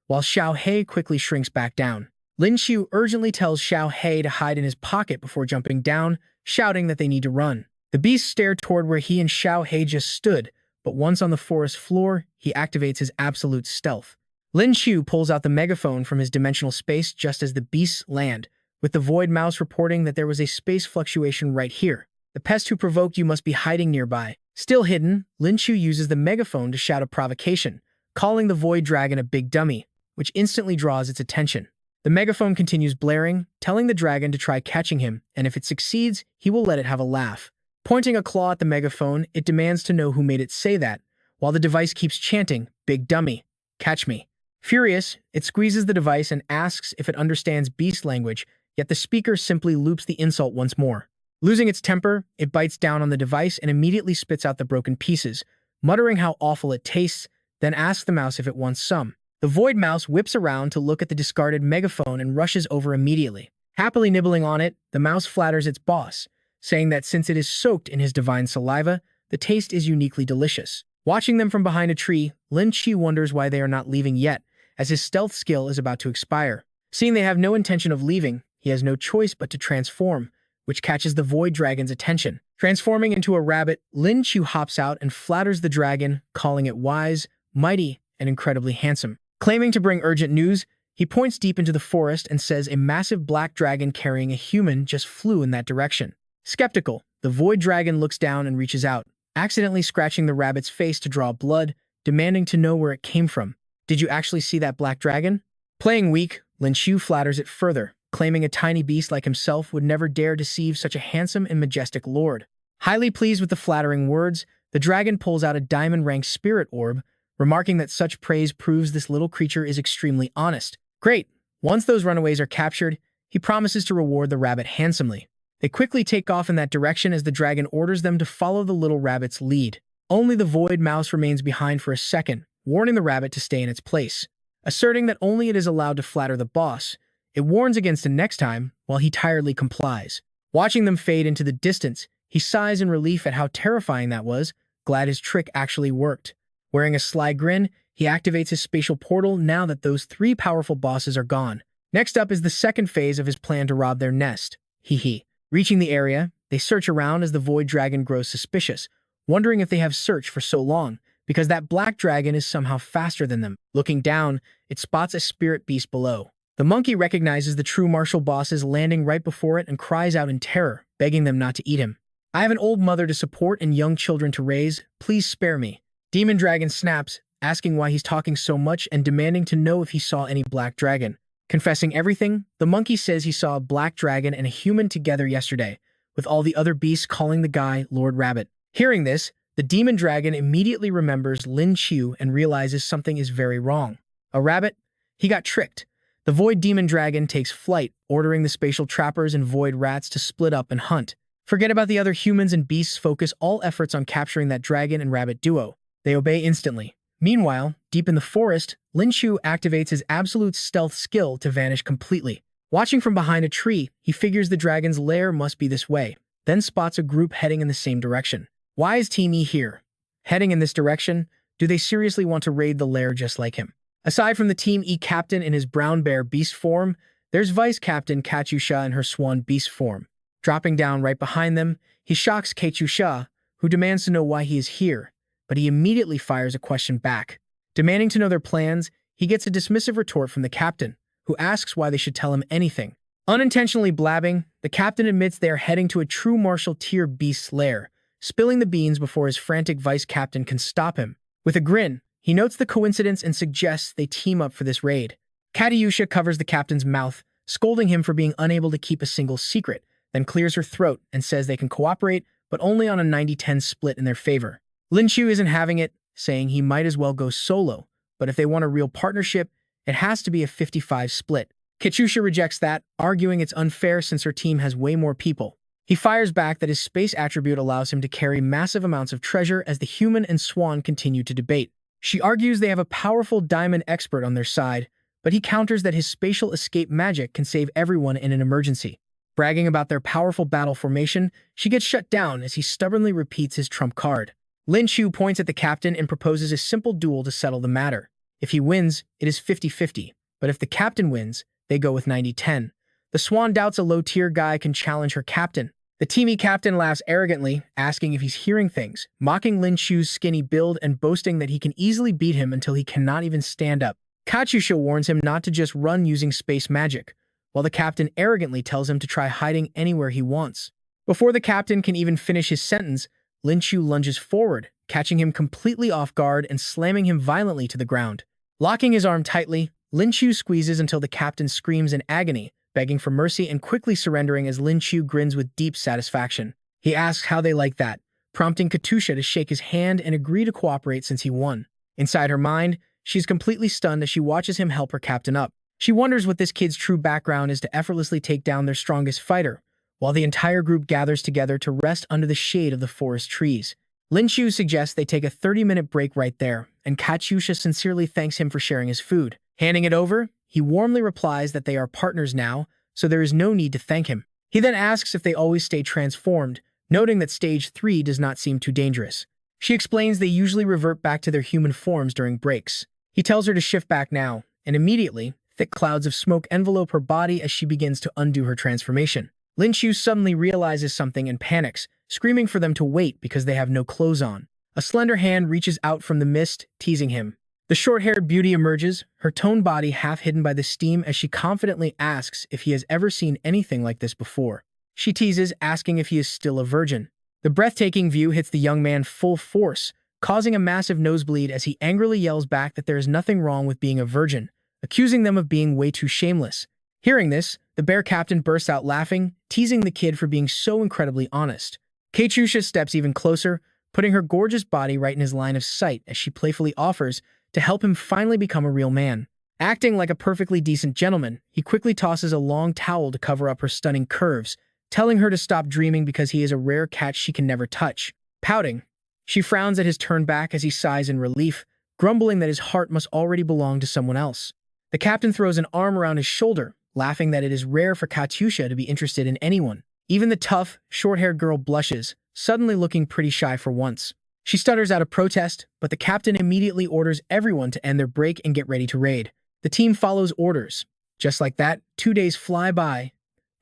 [SPEAKER 1] while Xiaohei quickly shrinks back down. Lin Qiu urgently tells Xiaohei to hide in his pocket before jumping down, shouting that they need to run. The beast stared toward where he and Xiaohei just stood, but once on the forest floor, he activates his absolute stealth. Lin Qiu pulls out the megaphone from his dimensional space just as the beasts land, with the void mouse reporting that there was a space fluctuation right here. The pest who provoked you must be hiding nearby. Still hidden, Lin Qiu uses the megaphone to shout a provocation, calling the void dragon a big dummy, which instantly draws its attention. The megaphone continues blaring, telling the dragon to try catching him, and if it succeeds, he will let it have a laugh. Pointing a claw at the megaphone, it demands to know who made it say that, while the device keeps chanting, "Big dummy, catch me." Furious, it squeezes the device and asks if it understands beast language, yet the speaker simply loops the insult once more. Losing its temper, it bites down on the device and immediately spits out the broken pieces, muttering how awful it tastes, then asks the mouse if it wants some. The void mouse whips around to look at the discarded megaphone and rushes over immediately. Happily nibbling on it, the mouse flatters its boss, saying that since it is soaked in his divine saliva, the taste is uniquely delicious. Watching them from behind a tree, Lin Qiu wonders why they are not leaving yet, as his stealth skill is about to expire. Seeing they have no intention of leaving, he has no choice but to transform, which catches the void dragon's attention. Transforming into a rabbit, Lin Qiu hops out and flatters the dragon, calling it wise, mighty, and incredibly handsome. Claiming to bring urgent news, he points deep into the forest and says a massive black dragon carrying a human just flew in that direction. Skeptical, the void dragon looks down and reaches out, accidentally scratching the rabbit's face to draw blood, demanding to know where it came from. Did you actually see that black dragon? Playing weak, Lin Qiu flatters it further, claiming a tiny beast like himself would never dare deceive such a handsome and majestic lord. Highly pleased with the flattering words, the dragon pulls out a diamond-ranked spirit orb, remarking that such praise proves this little creature is extremely honest. Great! Once those runaways are captured, he promises to reward the rabbit handsomely. They quickly take off in that direction as the dragon orders them to follow the little rabbit's lead. Only the void mouse remains behind for a second, warning the rabbit to stay in its place. Asserting that only it is allowed to flatter the boss, it warns against it next time, while he tiredly complies. Watching them fade into the distance, he sighs in relief at how terrifying that was, glad his trick actually worked. Wearing a sly grin, he activates his spatial portal now that those three powerful bosses are gone. Next up is the second phase of his plan to rob their nest. Hee. Reaching the area, they search around as the void dragon grows suspicious, wondering if they have searched for so long, because that black dragon is somehow faster than them. Looking down, it spots a spirit beast below. The monkey recognizes the true martial bosses landing right before it and cries out in terror, begging them not to eat him. I have an old mother to support and young children to raise. Please spare me. Demon Dragon snaps, asking why he's talking so much and demanding to know if he saw any black dragon. Confessing everything, the monkey says he saw a black dragon and a human together yesterday, with all the other beasts calling the guy Lord Rabbit. Hearing this, the demon dragon immediately remembers Lin Qiu and realizes something is very wrong. A rabbit? He got tricked. The void demon dragon takes flight, ordering the spatial trappers and void rats to split up and hunt. Forget about the other humans and beasts, focus all efforts on capturing that dragon and rabbit duo. They obey instantly. Meanwhile, deep in the forest, Lin Qiu activates his absolute stealth skill to vanish completely. Watching from behind a tree, he figures the dragon's lair must be this way, then spots a group heading in the same direction. Why is Team E here? Heading in this direction? Do they seriously want to raid the lair just like him? Aside from the Team E captain in his brown bear beast form, there's Vice Captain Katyusha in her swan beast form. Dropping down right behind them, he shocks Katyusha, who demands to know why he is here, but he immediately fires a question back. Demanding to know their plans, he gets a dismissive retort from the captain, who asks why they should tell him anything. Unintentionally blabbing, the captain admits they are heading to a true martial tier beast's lair, spilling the beans before his frantic vice captain can stop him. With a grin, he notes the coincidence and suggests they team up for this raid. Katyusha covers the captain's mouth, scolding him for being unable to keep a single secret, then clears her throat and says they can cooperate, but only on a 90-10 split in their favor. Lin Qiu isn't having it, saying he might as well go solo, but if they want a real partnership, it has to be a 55 split. Katyusha rejects that, arguing it's unfair since her team has way more people. He fires back that his space attribute allows him to carry massive amounts of treasure as the human and swan continue to debate. She argues they have a powerful diamond expert on their side, but he counters that his spatial escape magic can save everyone in an emergency. Bragging about their powerful battle formation, she gets shut down as he stubbornly repeats his trump card. Lin Qiu points at the captain and proposes a simple duel to settle the matter. If he wins, it is 50-50, but if the captain wins, they go with 90-10. The swan doubts a low-tier guy can challenge her captain. The Team E captain laughs arrogantly, asking if he's hearing things, mocking Lin Qiu's skinny build and boasting that he can easily beat him until he cannot even stand up. Katyusha warns him not to just run using space magic, while the captain arrogantly tells him to try hiding anywhere he wants. Before the captain can even finish his sentence, Lin Qiu lunges forward, catching him completely off guard and slamming him violently to the ground. Locking his arm tightly, Lin Qiu squeezes until the captain screams in agony, begging for mercy and quickly surrendering as Lin Qiu grins with deep satisfaction. He asks how they like that, prompting Katyusha to shake his hand and agree to cooperate since he won. Inside her mind, she's completely stunned as she watches him help her captain up. She wonders what this kid's true background is to effortlessly take down their strongest fighter, while the entire group gathers together to rest under the shade of the forest trees. Lin Qiu suggests they take a 30-minute break right there, and Katyusha sincerely thanks him for sharing his food. Handing it over, he warmly replies that they are partners now, so there is no need to thank him. He then asks if they always stay transformed, noting that stage 3 does not seem too dangerous. She explains they usually revert back to their human forms during breaks. He tells her to shift back now, and immediately, thick clouds of smoke envelope her body as she begins to undo her transformation. Lin Qiu suddenly realizes something and panics, screaming for them to wait because they have no clothes on. A slender hand reaches out from the mist, teasing him. The short-haired beauty emerges, her toned body half hidden by the steam as she confidently asks if he has ever seen anything like this before. She teases, asking if he is still a virgin. The breathtaking view hits the young man full force, causing a massive nosebleed as he angrily yells back that there is nothing wrong with being a virgin, accusing them of being way too shameless. Hearing this, the bear captain bursts out laughing, teasing the kid for being so incredibly honest. Katyusha steps even closer, putting her gorgeous body right in his line of sight as she playfully offers to help him finally become a real man. Acting like a perfectly decent gentleman, he quickly tosses a long towel to cover up her stunning curves, telling her to stop dreaming because he is a rare catch she can never touch. Pouting, she frowns at his turn back as he sighs in relief, grumbling that his heart must already belong to someone else. The captain throws an arm around his shoulder, laughing that it is rare for Katyusha to be interested in anyone. Even the tough, short-haired girl blushes, suddenly looking pretty shy for once. She stutters out a protest, but the captain immediately orders everyone to end their break and get ready to raid. The team follows orders. Just like that, 2 days fly by,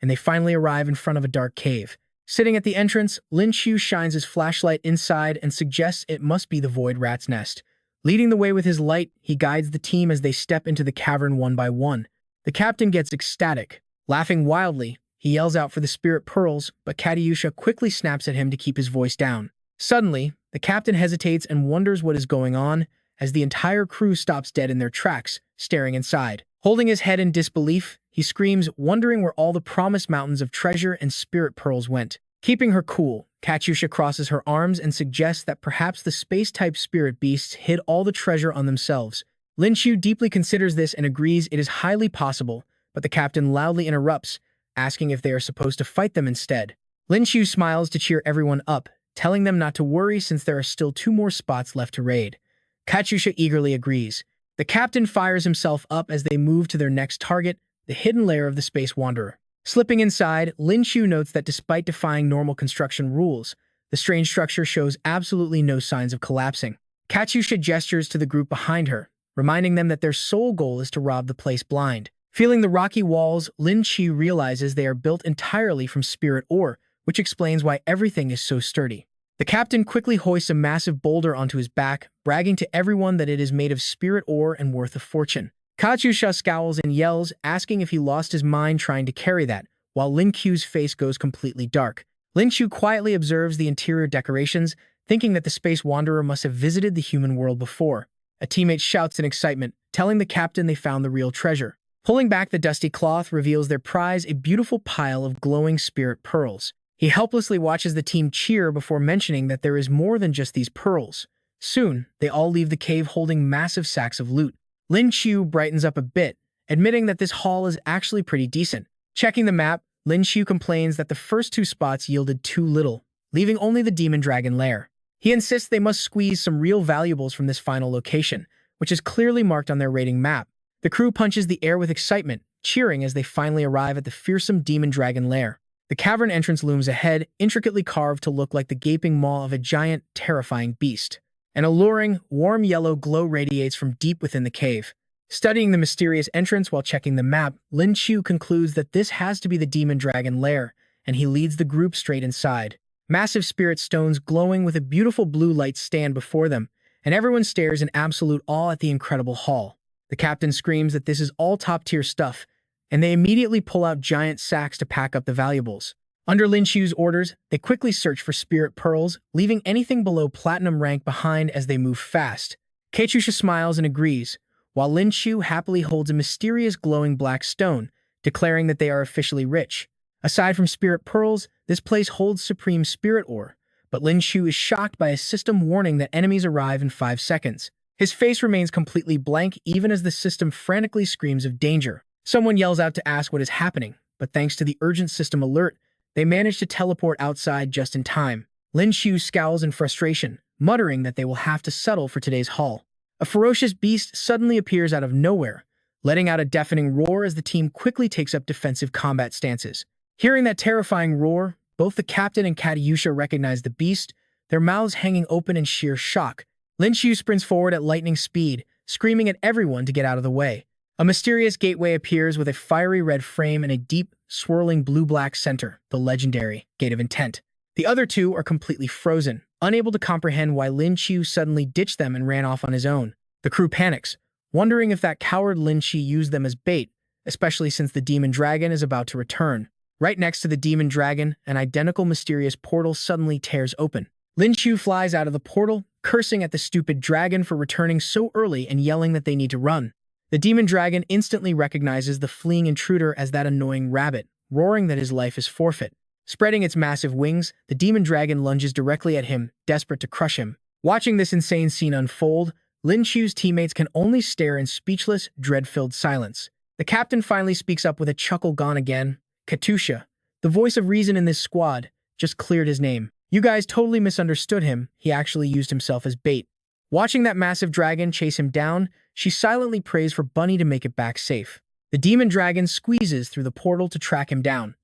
[SPEAKER 1] and they finally arrive in front of a dark cave. Sitting at the entrance, Lin Qiu shines his flashlight inside and suggests it must be the Void Rat's nest. Leading the way with his light, he guides the team as they step into the cavern one by one. The captain gets ecstatic. Laughing wildly, he yells out for the spirit pearls, but Katyusha quickly snaps at him to keep his voice down. Suddenly, the captain hesitates and wonders what is going on, as the entire crew stops dead in their tracks, staring inside. Holding his head in disbelief, he screams, wondering where all the promised mountains of treasure and spirit pearls went. Keeping her cool, Katyusha crosses her arms and suggests that perhaps the space-type spirit beasts hid all the treasure on themselves. Lin Qiu deeply considers this and agrees it is highly possible, but the captain loudly interrupts, asking if they are supposed to fight them instead. Lin Qiu smiles to cheer everyone up, telling them not to worry since there are still 2 more spots left to raid. Katyusha eagerly agrees. The captain fires himself up as they move to their next target, the hidden lair of the Space Wanderer. Slipping inside, Lin Qiu notes that despite defying normal construction rules, the strange structure shows absolutely no signs of collapsing. Katyusha gestures to the group behind her, reminding them that their sole goal is to rob the place blind. Feeling the rocky walls, Lin Qiu realizes they are built entirely from spirit ore, which explains why everything is so sturdy. The captain quickly hoists a massive boulder onto his back, bragging to everyone that it is made of spirit ore and worth a fortune. Katyusha scowls and yells, asking if he lost his mind trying to carry that, while Lin Qiu's face goes completely dark. Lin Qiu quietly observes the interior decorations, thinking that the Space Wanderer must have visited the human world before. A teammate shouts in excitement, telling the captain they found the real treasure. Pulling back the dusty cloth reveals their prize, a beautiful pile of glowing spirit pearls. He helplessly watches the team cheer before mentioning that there is more than just these pearls. Soon, they all leave the cave holding massive sacks of loot. Lin Qiu brightens up a bit, admitting that this haul is actually pretty decent. Checking the map, Lin Qiu complains that the first 2 spots yielded too little, leaving only the Demon Dragon Lair. He insists they must squeeze some real valuables from this final location, which is clearly marked on their rating map. The crew punches the air with excitement, cheering as they finally arrive at the fearsome Demon Dragon Lair. The cavern entrance looms ahead, intricately carved to look like the gaping maw of a giant, terrifying beast. An alluring, warm yellow glow radiates from deep within the cave. Studying the mysterious entrance while checking the map, Lin Qiu concludes that this has to be the Demon Dragon Lair, and he leads the group straight inside. Massive spirit stones glowing with a beautiful blue light stand before them, and everyone stares in absolute awe at the incredible haul. The captain screams that this is all top-tier stuff, and they immediately pull out giant sacks to pack up the valuables. Under Lin Qiu's orders, they quickly search for spirit pearls, leaving anything below platinum rank behind as they move fast. Katyusha smiles and agrees, while Lin Qiu happily holds a mysterious glowing black stone, declaring that they are officially rich. Aside from spirit pearls, this place holds supreme spirit ore, but Lin Qiu is shocked by a system warning that enemies arrive in 5 seconds. His face remains completely blank even as the system frantically screams of danger. Someone yells out to ask what is happening, but thanks to the urgent system alert, they manage to teleport outside just in time. Lin Qiu scowls in frustration, muttering that they will have to settle for today's haul. A ferocious beast suddenly appears out of nowhere, letting out a deafening roar as the team quickly takes up defensive combat stances. Hearing that terrifying roar, both the captain and Katyusha recognize the beast, their mouths hanging open in sheer shock. Lin Qiu sprints forward at lightning speed, screaming at everyone to get out of the way. A mysterious gateway appears with a fiery red frame and a deep, swirling blue-black center, the legendary Gate of Intent. The other two are completely frozen, unable to comprehend why Lin Qiu suddenly ditched them and ran off on his own. The crew panics, wondering if that coward Lin Qiu used them as bait, especially since the demon dragon is about to return. Right next to the demon dragon, an identical mysterious portal suddenly tears open. Lin Qiu flies out of the portal, cursing at the stupid dragon for returning so early and yelling that they need to run. The demon dragon instantly recognizes the fleeing intruder as that annoying rabbit, roaring that his life is forfeit. Spreading its massive wings, the demon dragon lunges directly at him, desperate to crush him. Watching this insane scene unfold, Lin Qiu's teammates can only stare in speechless, dread-filled silence. The captain finally speaks up with a chuckle gone again. Katyusha, the voice of reason in this squad, just cleared his name. You guys totally misunderstood him. He actually used himself as bait. Watching that massive dragon chase him down, she silently prays for Bunny to make it back safe. The demon dragon squeezes through the portal to track him down.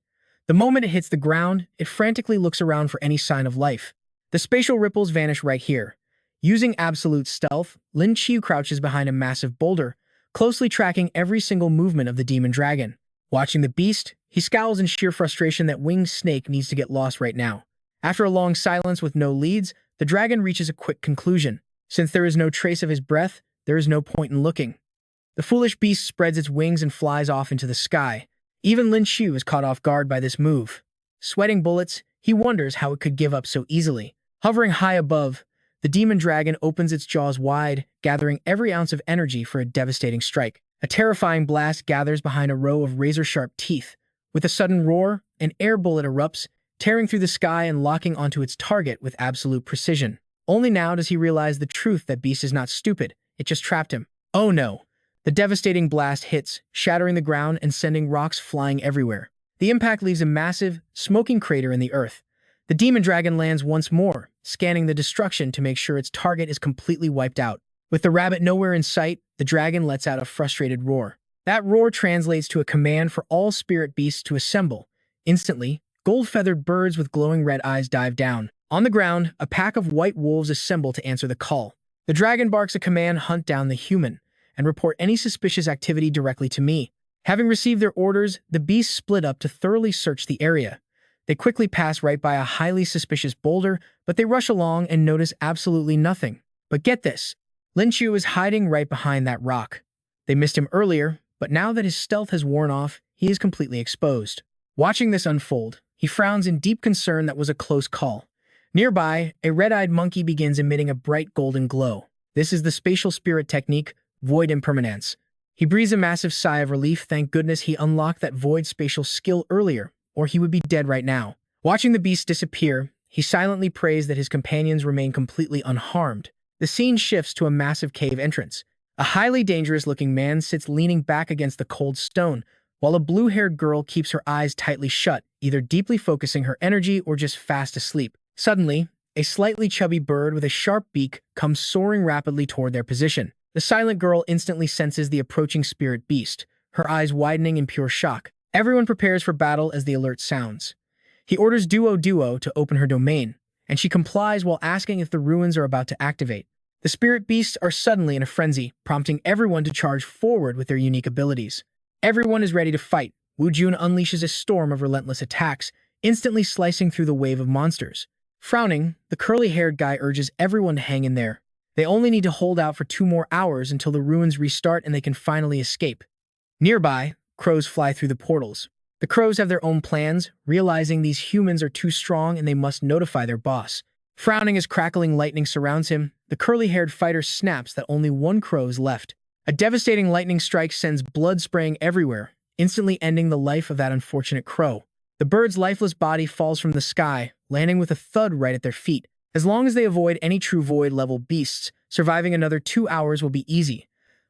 [SPEAKER 1] The moment it hits the ground, it frantically looks around for any sign of life. The spatial ripples vanish right here. Using absolute stealth, Lin Qiu crouches behind a massive boulder, closely tracking every single movement of the demon dragon. Watching the beast, he scowls in sheer frustration that Winged Snake needs to get lost right now. After a long silence with no leads, the dragon reaches a quick conclusion. Since there is no trace of his breath, there is no point in looking. The foolish beast spreads its wings and flies off into the sky. Even Lin Qiu is caught off guard by this move. Sweating bullets, he wonders how it could give up so easily. Hovering high above, the demon dragon opens its jaws wide, gathering every ounce of energy for a devastating strike. A terrifying blast gathers behind a row of razor-sharp teeth. With a sudden roar, an air bullet erupts, tearing through the sky and locking onto its target with absolute precision. Only now does he realize the truth that Beast is not stupid, it just trapped him. Oh no! The devastating blast hits, shattering the ground and sending rocks flying everywhere. The impact leaves a massive, smoking crater in the earth. The demon dragon lands once more, scanning the destruction to make sure its target is completely wiped out. With the rabbit nowhere in sight, the dragon lets out a frustrated roar. That roar translates to a command for all spirit beasts to assemble. Instantly, gold-feathered birds with glowing red eyes dive down. On the ground, a pack of white wolves assemble to answer the call. The dragon barks a command: hunt down the human, and report any suspicious activity directly to me. Having received their orders, the beasts split up to thoroughly search the area. They quickly pass right by a highly suspicious boulder, but they rush along and notice absolutely nothing. But get this, Lin Qiu is hiding right behind that rock. They missed him earlier, but now that his stealth has worn off, he is completely exposed. Watching this unfold, he frowns in deep concern that was a close call. Nearby, a red-eyed monkey begins emitting a bright golden glow. This is the spatial spirit technique, Void Impermanence. He breathes a massive sigh of relief. Thank goodness he unlocked that void spatial skill earlier, or he would be dead right now. Watching the beast disappear, he silently prays that his companions remain completely unharmed. The scene shifts to a massive cave entrance. A highly dangerous-looking man sits leaning back against the cold stone, while a blue-haired girl keeps her eyes tightly shut, either deeply focusing her energy or just fast asleep. Suddenly, a slightly chubby bird with a sharp beak comes soaring rapidly toward their position. The silent girl instantly senses the approaching spirit beast, her eyes widening in pure shock. Everyone prepares for battle as the alert sounds. He orders Duo to open her domain, and she complies while asking if the ruins are about to activate. The spirit beasts are suddenly in a frenzy, prompting everyone to charge forward with their unique abilities. Everyone is ready to fight. Wu Jun unleashes a storm of relentless attacks, instantly slicing through the wave of monsters. Frowning, the curly-haired guy urges everyone to hang in there. They only need to hold out for 2 more hours until the ruins restart and they can finally escape. Nearby, crows fly through the portals. The crows have their own plans, realizing these humans are too strong and they must notify their boss. Frowning as crackling lightning surrounds him, the curly-haired fighter snaps that only 1 crow is left. A devastating lightning strike sends blood spraying everywhere, instantly ending the life of that unfortunate crow. The bird's lifeless body falls from the sky, landing with a thud right at their feet. As long as they avoid any true void-level beasts, surviving another 2 hours will be easy.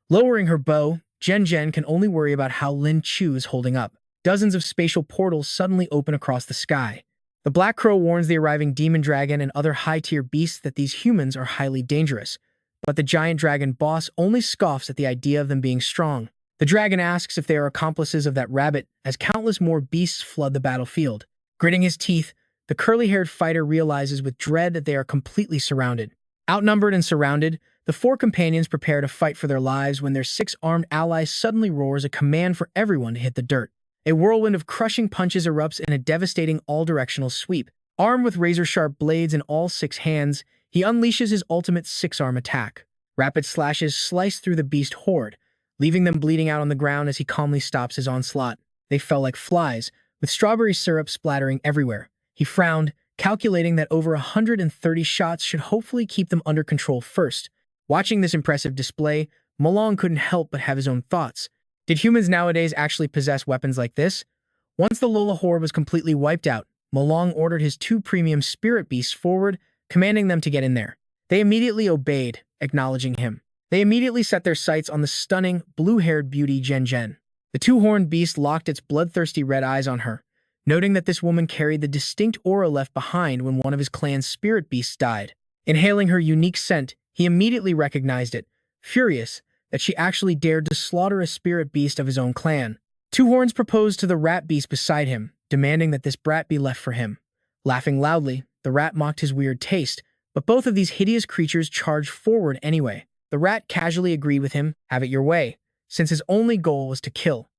[SPEAKER 1] Lowering her bow, Jen can only worry about how Lin Qiu is holding up. Dozens of spatial portals suddenly open across the sky. The Black Crow warns the arriving demon dragon and other high-tier beasts that these humans are highly dangerous, but the giant dragon boss only scoffs at the idea of them being strong. The dragon asks if they are accomplices of that rabbit as countless more beasts flood the battlefield. Gritting his teeth, the curly-haired fighter realizes with dread that they are completely surrounded. Outnumbered and surrounded, the four companions prepare to fight for their lives when their six-armed ally suddenly roars a command for everyone to hit the dirt. A whirlwind of crushing punches erupts in a devastating all-directional sweep. Armed with razor-sharp blades in all six hands, he unleashes his ultimate six-arm attack. Rapid slashes slice through the beast horde, leaving them bleeding out on the ground as he calmly stops his onslaught. They fell like flies, with strawberry syrup splattering everywhere. He frowned, calculating that over 130 shots should hopefully keep them under control first. Watching this impressive display, Malong couldn't help but have his own thoughts. Did humans nowadays actually possess weapons like this? Once the Lola horde was completely wiped out, Malong ordered his two premium spirit beasts forward, commanding them to get in there. They immediately obeyed, acknowledging him. They immediately set their sights on the stunning, blue-haired beauty Zhen Zhen. The two-horned beast locked its bloodthirsty red eyes on her, noting that this woman carried the distinct aura left behind when one of his clan's spirit beasts died. Inhaling her unique scent, he immediately recognized it, furious that she actually dared to slaughter a spirit beast of his own clan. Two Horns proposed to the rat beast beside him, demanding that this brat be left for him. Laughing loudly, the rat mocked his weird taste, but both of these hideous creatures charged forward anyway. The rat casually agreed with him, have it your way, since his only goal was to kill.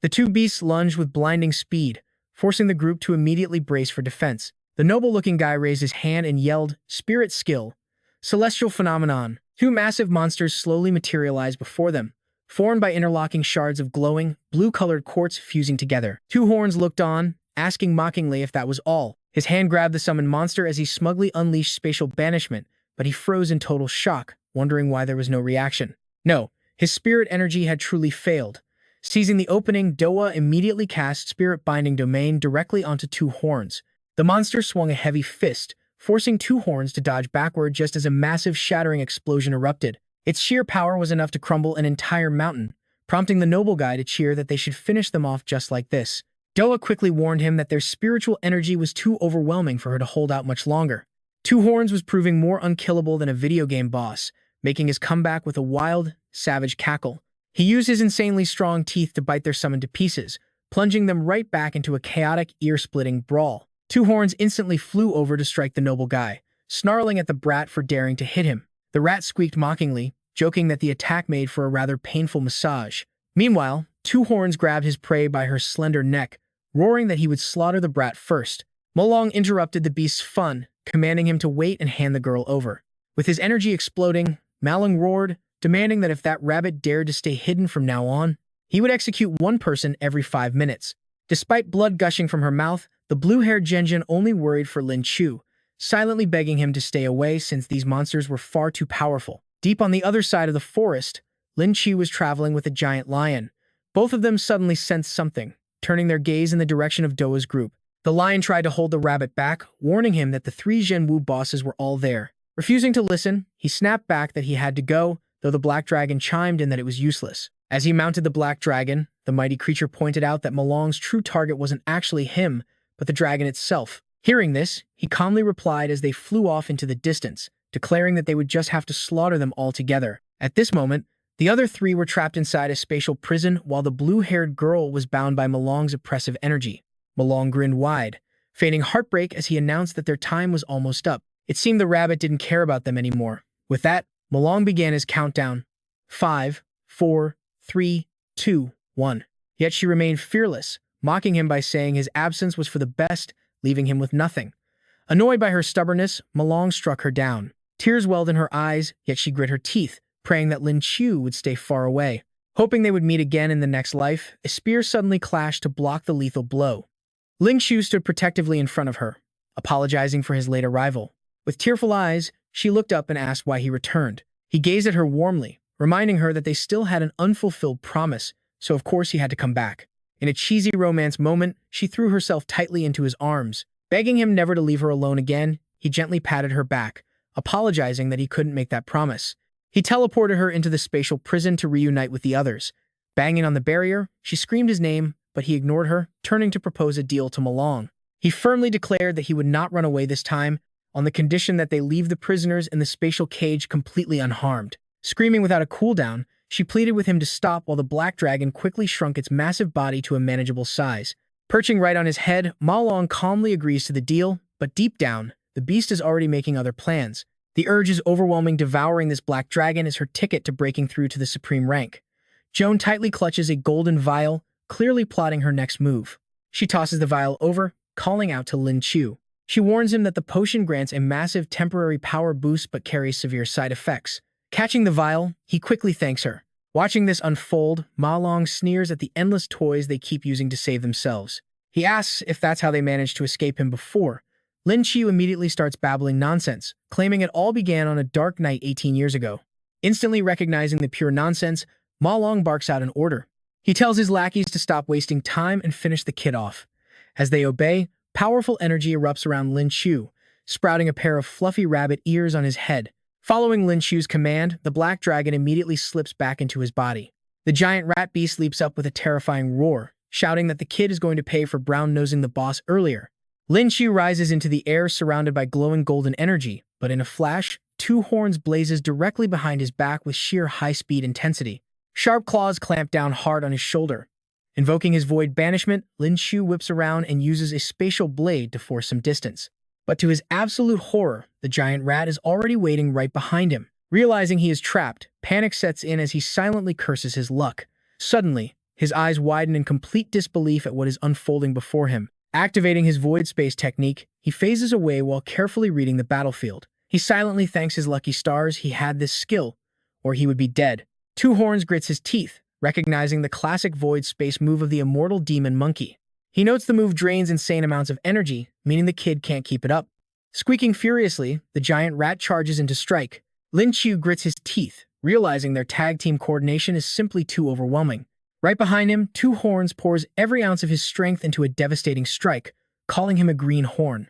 [SPEAKER 1] The two beasts lunged with blinding speed, forcing the group to immediately brace for defense. The noble-looking guy raised his hand and yelled, "Spirit skill! Celestial phenomenon!" Two massive monsters slowly materialized before them, formed by interlocking shards of glowing, blue-colored quartz fusing together. Two Horns looked on, asking mockingly if that was all. His hand grabbed the summoned monster as he smugly unleashed spatial banishment, but he froze in total shock, wondering why there was no reaction. No, his spirit energy had truly failed. Seizing the opening, Doa immediately cast Spirit Binding Domain directly onto Two Horns. The monster swung a heavy fist, forcing Two Horns to dodge backward just as a massive shattering explosion erupted. Its sheer power was enough to crumble an entire mountain, prompting the noble guy to cheer that they should finish them off just like this. Doa quickly warned him that their spiritual energy was too overwhelming for her to hold out much longer. Two Horns was proving more unkillable than a video game boss, making his comeback with a wild, savage cackle. He used his insanely strong teeth to bite their summon to pieces, plunging them right back into a chaotic, ear-splitting brawl. Two Horns instantly flew over to strike the noble guy, snarling at the brat for daring to hit him. The rat squeaked mockingly, joking that the attack made for a rather painful massage. Meanwhile, Two Horns grabbed his prey by her slender neck, roaring that he would slaughter the brat first. Molong interrupted the beast's fun, commanding him to wait and hand the girl over. With his energy exploding, Malung roared, demanding that if that rabbit dared to stay hidden from now on, he would execute one person every 5 minutes. Despite blood gushing from her mouth, the blue-haired Zhen Zhen only worried for Lin Qiu, silently begging him to stay away since these monsters were far too powerful. Deep on the other side of the forest, Lin Qiu was traveling with a giant lion. Both of them suddenly sensed something, turning their gaze in the direction of Doa's group. The lion tried to hold the rabbit back, warning him that the three Zhenwu bosses were all there. Refusing to listen, he snapped back that he had to go, though the black dragon chimed in that it was useless. As he mounted the black dragon, the mighty creature pointed out that Malong's true target wasn't actually him, but the dragon itself. Hearing this, he calmly replied as they flew off into the distance, declaring that they would just have to slaughter them all together. At this moment, the other three were trapped inside a spatial prison while the blue-haired girl was bound by Malong's oppressive energy. Malong grinned wide, feigning heartbreak as he announced that their time was almost up. It seemed the rabbit didn't care about them anymore. With that, Malong began his countdown. 5, 4, 3, 2, 1. Yet she remained fearless, mocking him by saying his absence was for the best, leaving him with nothing. Annoyed by her stubbornness, Malong struck her down. Tears welled in her eyes, yet she grit her teeth, praying that Lin Qiu would stay far away. Hoping they would meet again in the next life, a spear suddenly clashed to block the lethal blow. Lin Qiu stood protectively in front of her, apologizing for his late arrival. With tearful eyes, she looked up and asked why he returned. He gazed at her warmly, reminding her that they still had an unfulfilled promise, so of course he had to come back. In a cheesy romance moment, she threw herself tightly into his arms. Begging him never to leave her alone again, he gently patted her back, apologizing that he couldn't make that promise. He teleported her into the spatial prison to reunite with the others. Banging on the barrier, she screamed his name, but he ignored her, turning to propose a deal to Malong. He firmly declared that he would not run away this time, on the condition that they leave the prisoners in the spatial cage completely unharmed. Screaming without a cooldown, she pleaded with him to stop while the black dragon quickly shrunk its massive body to a manageable size. Perching right on his head, Ma Long calmly agrees to the deal, but deep down, the beast is already making other plans. The urge is overwhelming. Devouring this black dragon is her ticket to breaking through to the supreme rank. Joan tightly clutches a golden vial, clearly plotting her next move. She tosses the vial over, calling out to Lin Qiu. She warns him that the potion grants a massive temporary power boost but carries severe side effects. Catching the vial, he quickly thanks her. Watching this unfold, Ma Long sneers at the endless toys they keep using to save themselves. He asks if that's how they managed to escape him before. Lin Qiu immediately starts babbling nonsense, claiming it all began on a dark night 18 years ago. Instantly recognizing the pure nonsense, Ma Long barks out an order. He tells his lackeys to stop wasting time and finish the kid off. As they obey, powerful energy erupts around Lin Qiu, sprouting a pair of fluffy rabbit ears on his head. Following Lin Qiu's command, the black dragon immediately slips back into his body. The giant rat beast leaps up with a terrifying roar, shouting that the kid is going to pay for brown-nosing the boss earlier. Lin Qiu rises into the air surrounded by glowing golden energy, but in a flash, two horns blazes directly behind his back with sheer high-speed intensity. Sharp claws clamp down hard on his shoulder. Invoking his void banishment, Lin Qiu whips around and uses a spatial blade to force some distance. But to his absolute horror, the giant rat is already waiting right behind him. Realizing he is trapped, panic sets in as he silently curses his luck. Suddenly, his eyes widen in complete disbelief at what is unfolding before him. Activating his void space technique, he phases away while carefully reading the battlefield. He silently thanks his lucky stars he had this skill, or he would be dead. Two Horns grits his teeth, recognizing the classic void space move of the immortal demon monkey. He notes the move drains insane amounts of energy, meaning the kid can't keep it up. Squeaking furiously, the giant rat charges into strike. Lin Qiu grits his teeth, realizing their tag team coordination is simply too overwhelming. Right behind him, Two Horns pours every ounce of his strength into a devastating strike, calling him a green horn.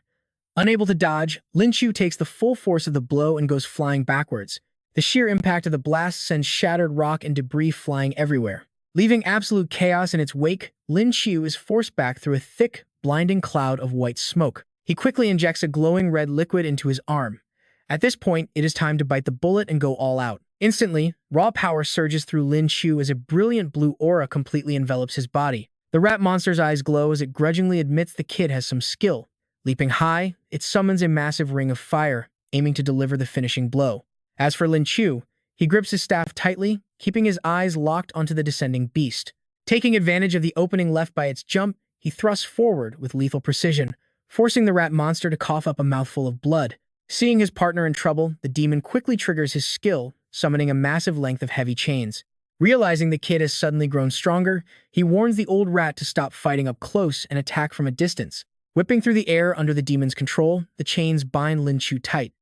[SPEAKER 1] Unable to dodge, Lin Qiu takes the full force of the blow and goes flying backwards. The sheer impact of the blast sends shattered rock and debris flying everywhere. Leaving absolute chaos in its wake, Lin Qiu is forced back through a thick, blinding cloud of white smoke. He quickly injects a glowing red liquid into his arm. At this point, it is time to bite the bullet and go all out. Instantly, raw power surges through Lin Qiu as a brilliant blue aura completely envelops his body. The rat monster's eyes glow as it grudgingly admits the kid has some skill. Leaping high, it summons a massive ring of fire, aiming to deliver the finishing blow. As for Lin Qiu, he grips his staff tightly, keeping his eyes locked onto the descending beast. Taking advantage of the opening left by its jump, he thrusts forward with lethal precision, forcing the rat monster to cough up a mouthful of blood. Seeing his partner in trouble, the demon quickly triggers his skill, summoning a massive length of heavy chains. Realizing the kid has suddenly grown stronger, he warns the old rat to stop fighting up close and attack from a distance. Whipping through the air under the demon's control, the chains bind Lin Qiu tight.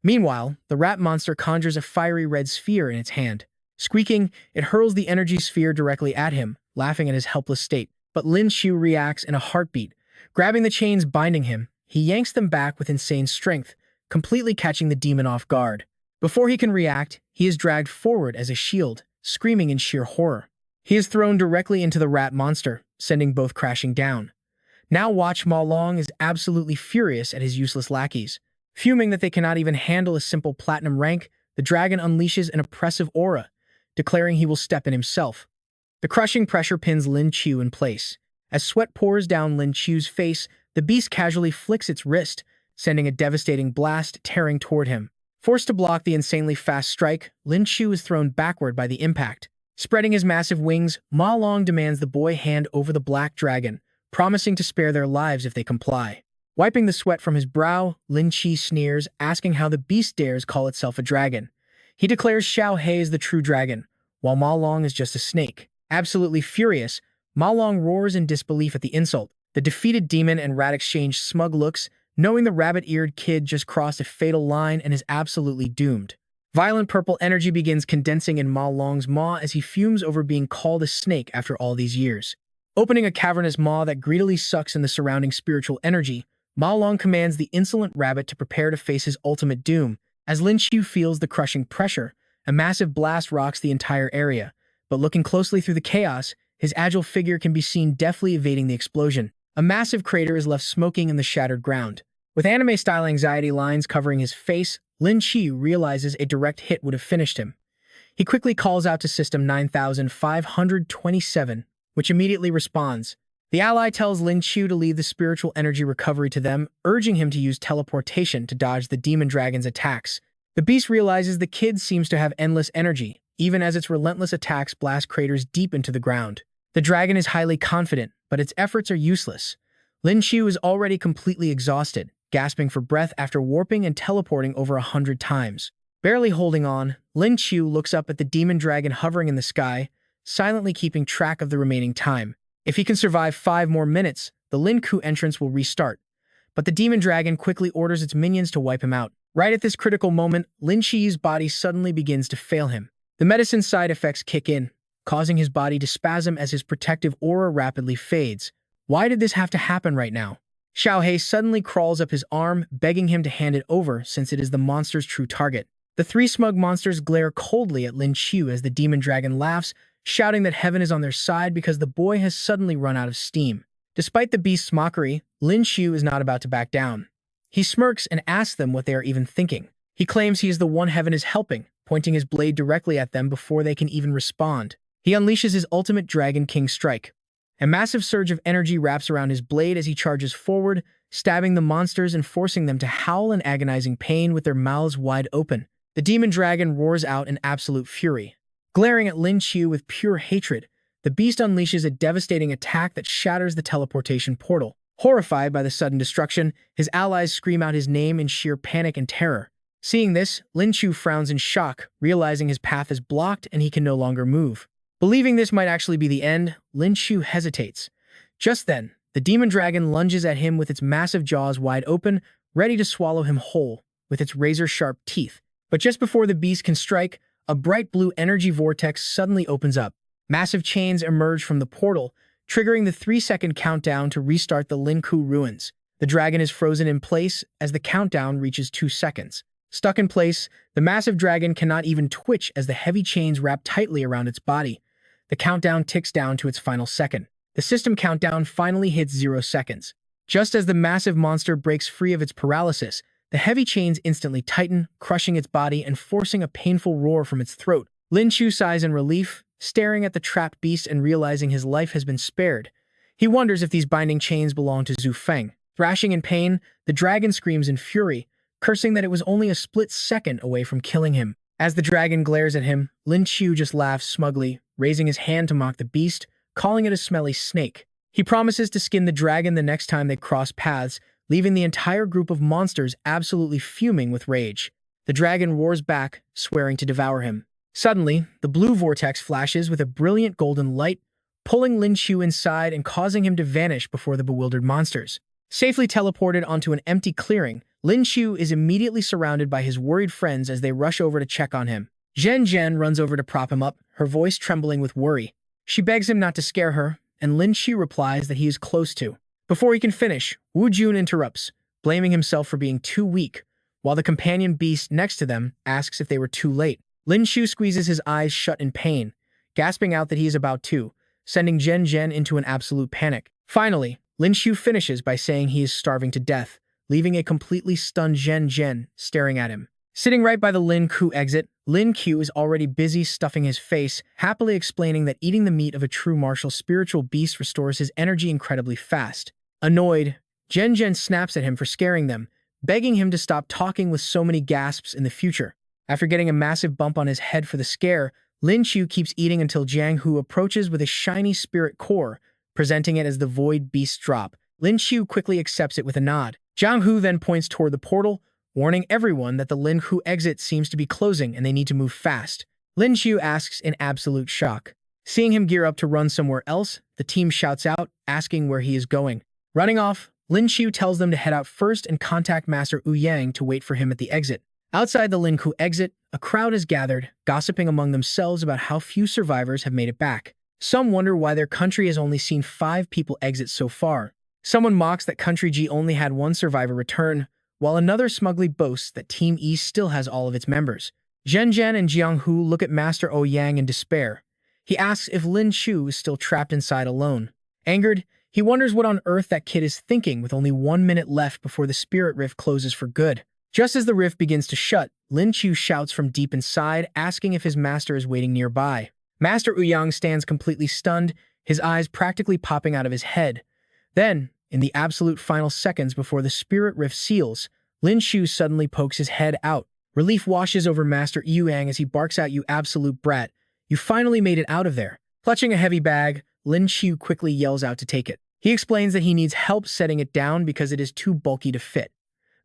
[SPEAKER 1] Meanwhile, the rat monster conjures a fiery red sphere in its hand. Squeaking, it hurls the energy sphere directly at him, laughing at his helpless state. But Lin Qiu reacts in a heartbeat. Grabbing the chains binding him, he yanks them back with insane strength, completely catching the demon off guard. Before he can react, he is dragged forward as a shield, screaming in sheer horror. He is thrown directly into the rat monster, sending both crashing down. Now watch Ma Long is absolutely furious at his useless lackeys. Fuming that they cannot even handle a simple platinum rank, the dragon unleashes an oppressive aura, declaring he will step in himself. The crushing pressure pins Lin Qiu in place. As sweat pours down Lin Qiu's face, the beast casually flicks its wrist, sending a devastating blast tearing toward him. Forced to block the insanely fast strike, Lin Qiu is thrown backward by the impact. Spreading his massive wings, Ma Long demands the boy hand over the black dragon, promising to spare their lives if they comply. Wiping the sweat from his brow, Lin Qiu sneers, asking how the beast dares call itself a dragon. He declares Xiao He is the true dragon, while Ma Long is just a snake. Absolutely furious, Ma Long roars in disbelief at the insult. The defeated demon and rat exchange smug looks, knowing the rabbit-eared kid just crossed a fatal line and is absolutely doomed. Violent purple energy begins condensing in Ma Long's maw as he fumes over being called a snake after all these years. Opening a cavernous maw that greedily sucks in the surrounding spiritual energy, Ma Long commands the insolent rabbit to prepare to face his ultimate doom. As Lin Qiu feels the crushing pressure, a massive blast rocks the entire area, but looking closely through the chaos, his agile figure can be seen deftly evading the explosion. A massive crater is left smoking in the shattered ground. With anime-style anxiety lines covering his face, Lin Qiu realizes a direct hit would have finished him. He quickly calls out to System 9527, which immediately responds. The ally tells Lin Qiu to leave the spiritual energy recovery to them, urging him to use teleportation to dodge the demon dragon's attacks. The beast realizes the kid seems to have endless energy, even as its relentless attacks blast craters deep into the ground. The dragon is highly confident, but its efforts are useless. Lin Qiu is already completely exhausted, gasping for breath after warping and teleporting over 100 times. Barely holding on, Lin Qiu looks up at the demon dragon hovering in the sky, silently keeping track of the remaining time. If he can survive 5 more minutes, the Lin Qiu entrance will restart. But the demon dragon quickly orders its minions to wipe him out. Right at this critical moment, Lin Qiu's body suddenly begins to fail him. The medicine's side effects kick in, causing his body to spasm as his protective aura rapidly fades. Why did this have to happen right now? Xiaohei suddenly crawls up his arm, begging him to hand it over since it is the monster's true target. The 3 smug monsters glare coldly at Lin Qiu as the demon dragon laughs, shouting that heaven is on their side because the boy has suddenly run out of steam. Despite the beast's mockery, Lin Qiu is not about to back down. He smirks and asks them what they are even thinking. He claims he is the one heaven is helping, pointing his blade directly at them before they can even respond. He unleashes his ultimate Dragon King strike. A massive surge of energy wraps around his blade as he charges forward, stabbing the monsters and forcing them to howl in agonizing pain with their mouths wide open. The demon dragon roars out in absolute fury. Glaring at Lin Qiu with pure hatred, the beast unleashes a devastating attack that shatters the teleportation portal. Horrified by the sudden destruction, his allies scream out his name in sheer panic and terror. Seeing this, Lin Qiu frowns in shock, realizing his path is blocked and he can no longer move. Believing this might actually be the end, Lin Qiu hesitates. Just then, the demon dragon lunges at him with its massive jaws wide open, ready to swallow him whole with its razor-sharp teeth. But just before the beast can strike, a bright blue energy vortex suddenly opens up. Massive chains emerge from the portal, triggering the 3-second countdown to restart the Lin Qiu ruins. The dragon is frozen in place as the countdown reaches 2 seconds. Stuck in place, the massive dragon cannot even twitch as the heavy chains wrap tightly around its body. The countdown ticks down to its final second. The system countdown finally hits 0 seconds. Just as the massive monster breaks free of its paralysis, the heavy chains instantly tighten, crushing its body and forcing a painful roar from its throat. Lin Qiu sighs in relief, staring at the trapped beast and realizing his life has been spared. He wonders if these binding chains belong to Zhu Feng. Thrashing in pain, the dragon screams in fury, cursing that it was only a split second away from killing him. As the dragon glares at him, Lin Qiu just laughs smugly, raising his hand to mock the beast, calling it a smelly snake. He promises to skin the dragon the next time they cross paths, leaving the entire group of monsters absolutely fuming with rage. The dragon roars back, swearing to devour him. Suddenly, the blue vortex flashes with a brilliant golden light, pulling Lin Qiu inside and causing him to vanish before the bewildered monsters. Safely teleported onto an empty clearing, Lin Qiu is immediately surrounded by his worried friends as they rush over to check on him. Zhen Zhen runs over to prop him up, her voice trembling with worry. She begs him not to scare her, and Lin Qiu replies that he is close to. Before he can finish, Wu Jun interrupts, blaming himself for being too weak, while the companion beast next to them asks if they were too late. Lin Qiu squeezes his eyes shut in pain, gasping out that he is about to, sending Zhen Zhen into an absolute panic. Finally, Lin Qiu finishes by saying he is starving to death, leaving a completely stunned Zhen Zhen staring at him. Sitting right by the Lin Qiu exit, Lin Qiu is already busy stuffing his face, happily explaining that eating the meat of a true martial spiritual beast restores his energy incredibly fast. Annoyed, Zhen Zhen snaps at him for scaring them, begging him to stop talking with so many gasps in the future. After getting a massive bump on his head for the scare, Lin Qiu keeps eating until Jiang Hu approaches with a shiny spirit core, presenting it as the Void Beast drop. Lin Qiu quickly accepts it with a nod. Jiang Hu then points toward the portal, warning everyone that the Lin Qiu exit seems to be closing and they need to move fast. Lin Qiu asks in absolute shock. Seeing him gear up to run somewhere else, the team shouts out, asking where he is going. Running off, Lin Qiu tells them to head out first and contact Master Wu Yang to wait for him at the exit. Outside the Lin Qiu exit, a crowd is gathered, gossiping among themselves about how few survivors have made it back. Some wonder why their country has only seen 5 people exit so far. Someone mocks that Country G only had 1 survivor return, while another smugly boasts that Team E still has all of its members. Zhen Zhen and Jiang Hu look at Master Ouyang in despair. He asks if Lin Qiu is still trapped inside alone. Angered, He wonders what on earth that kid is thinking with only 1 minute left before the spirit rift closes for good. Just as the rift begins to shut, Lin Qiu shouts from deep inside, asking if his master is waiting nearby. Master Ouyang stands completely stunned, his eyes practically popping out of his head. Then, in the absolute final seconds before the spirit rift seals, Lin Qiu suddenly pokes his head out. Relief washes over Master Ouyang as he barks out, "You absolute brat. You finally made it out of there." Clutching a heavy bag, Lin Qiu quickly yells out to take it. He explains that he needs help setting it down because it is too bulky to fit.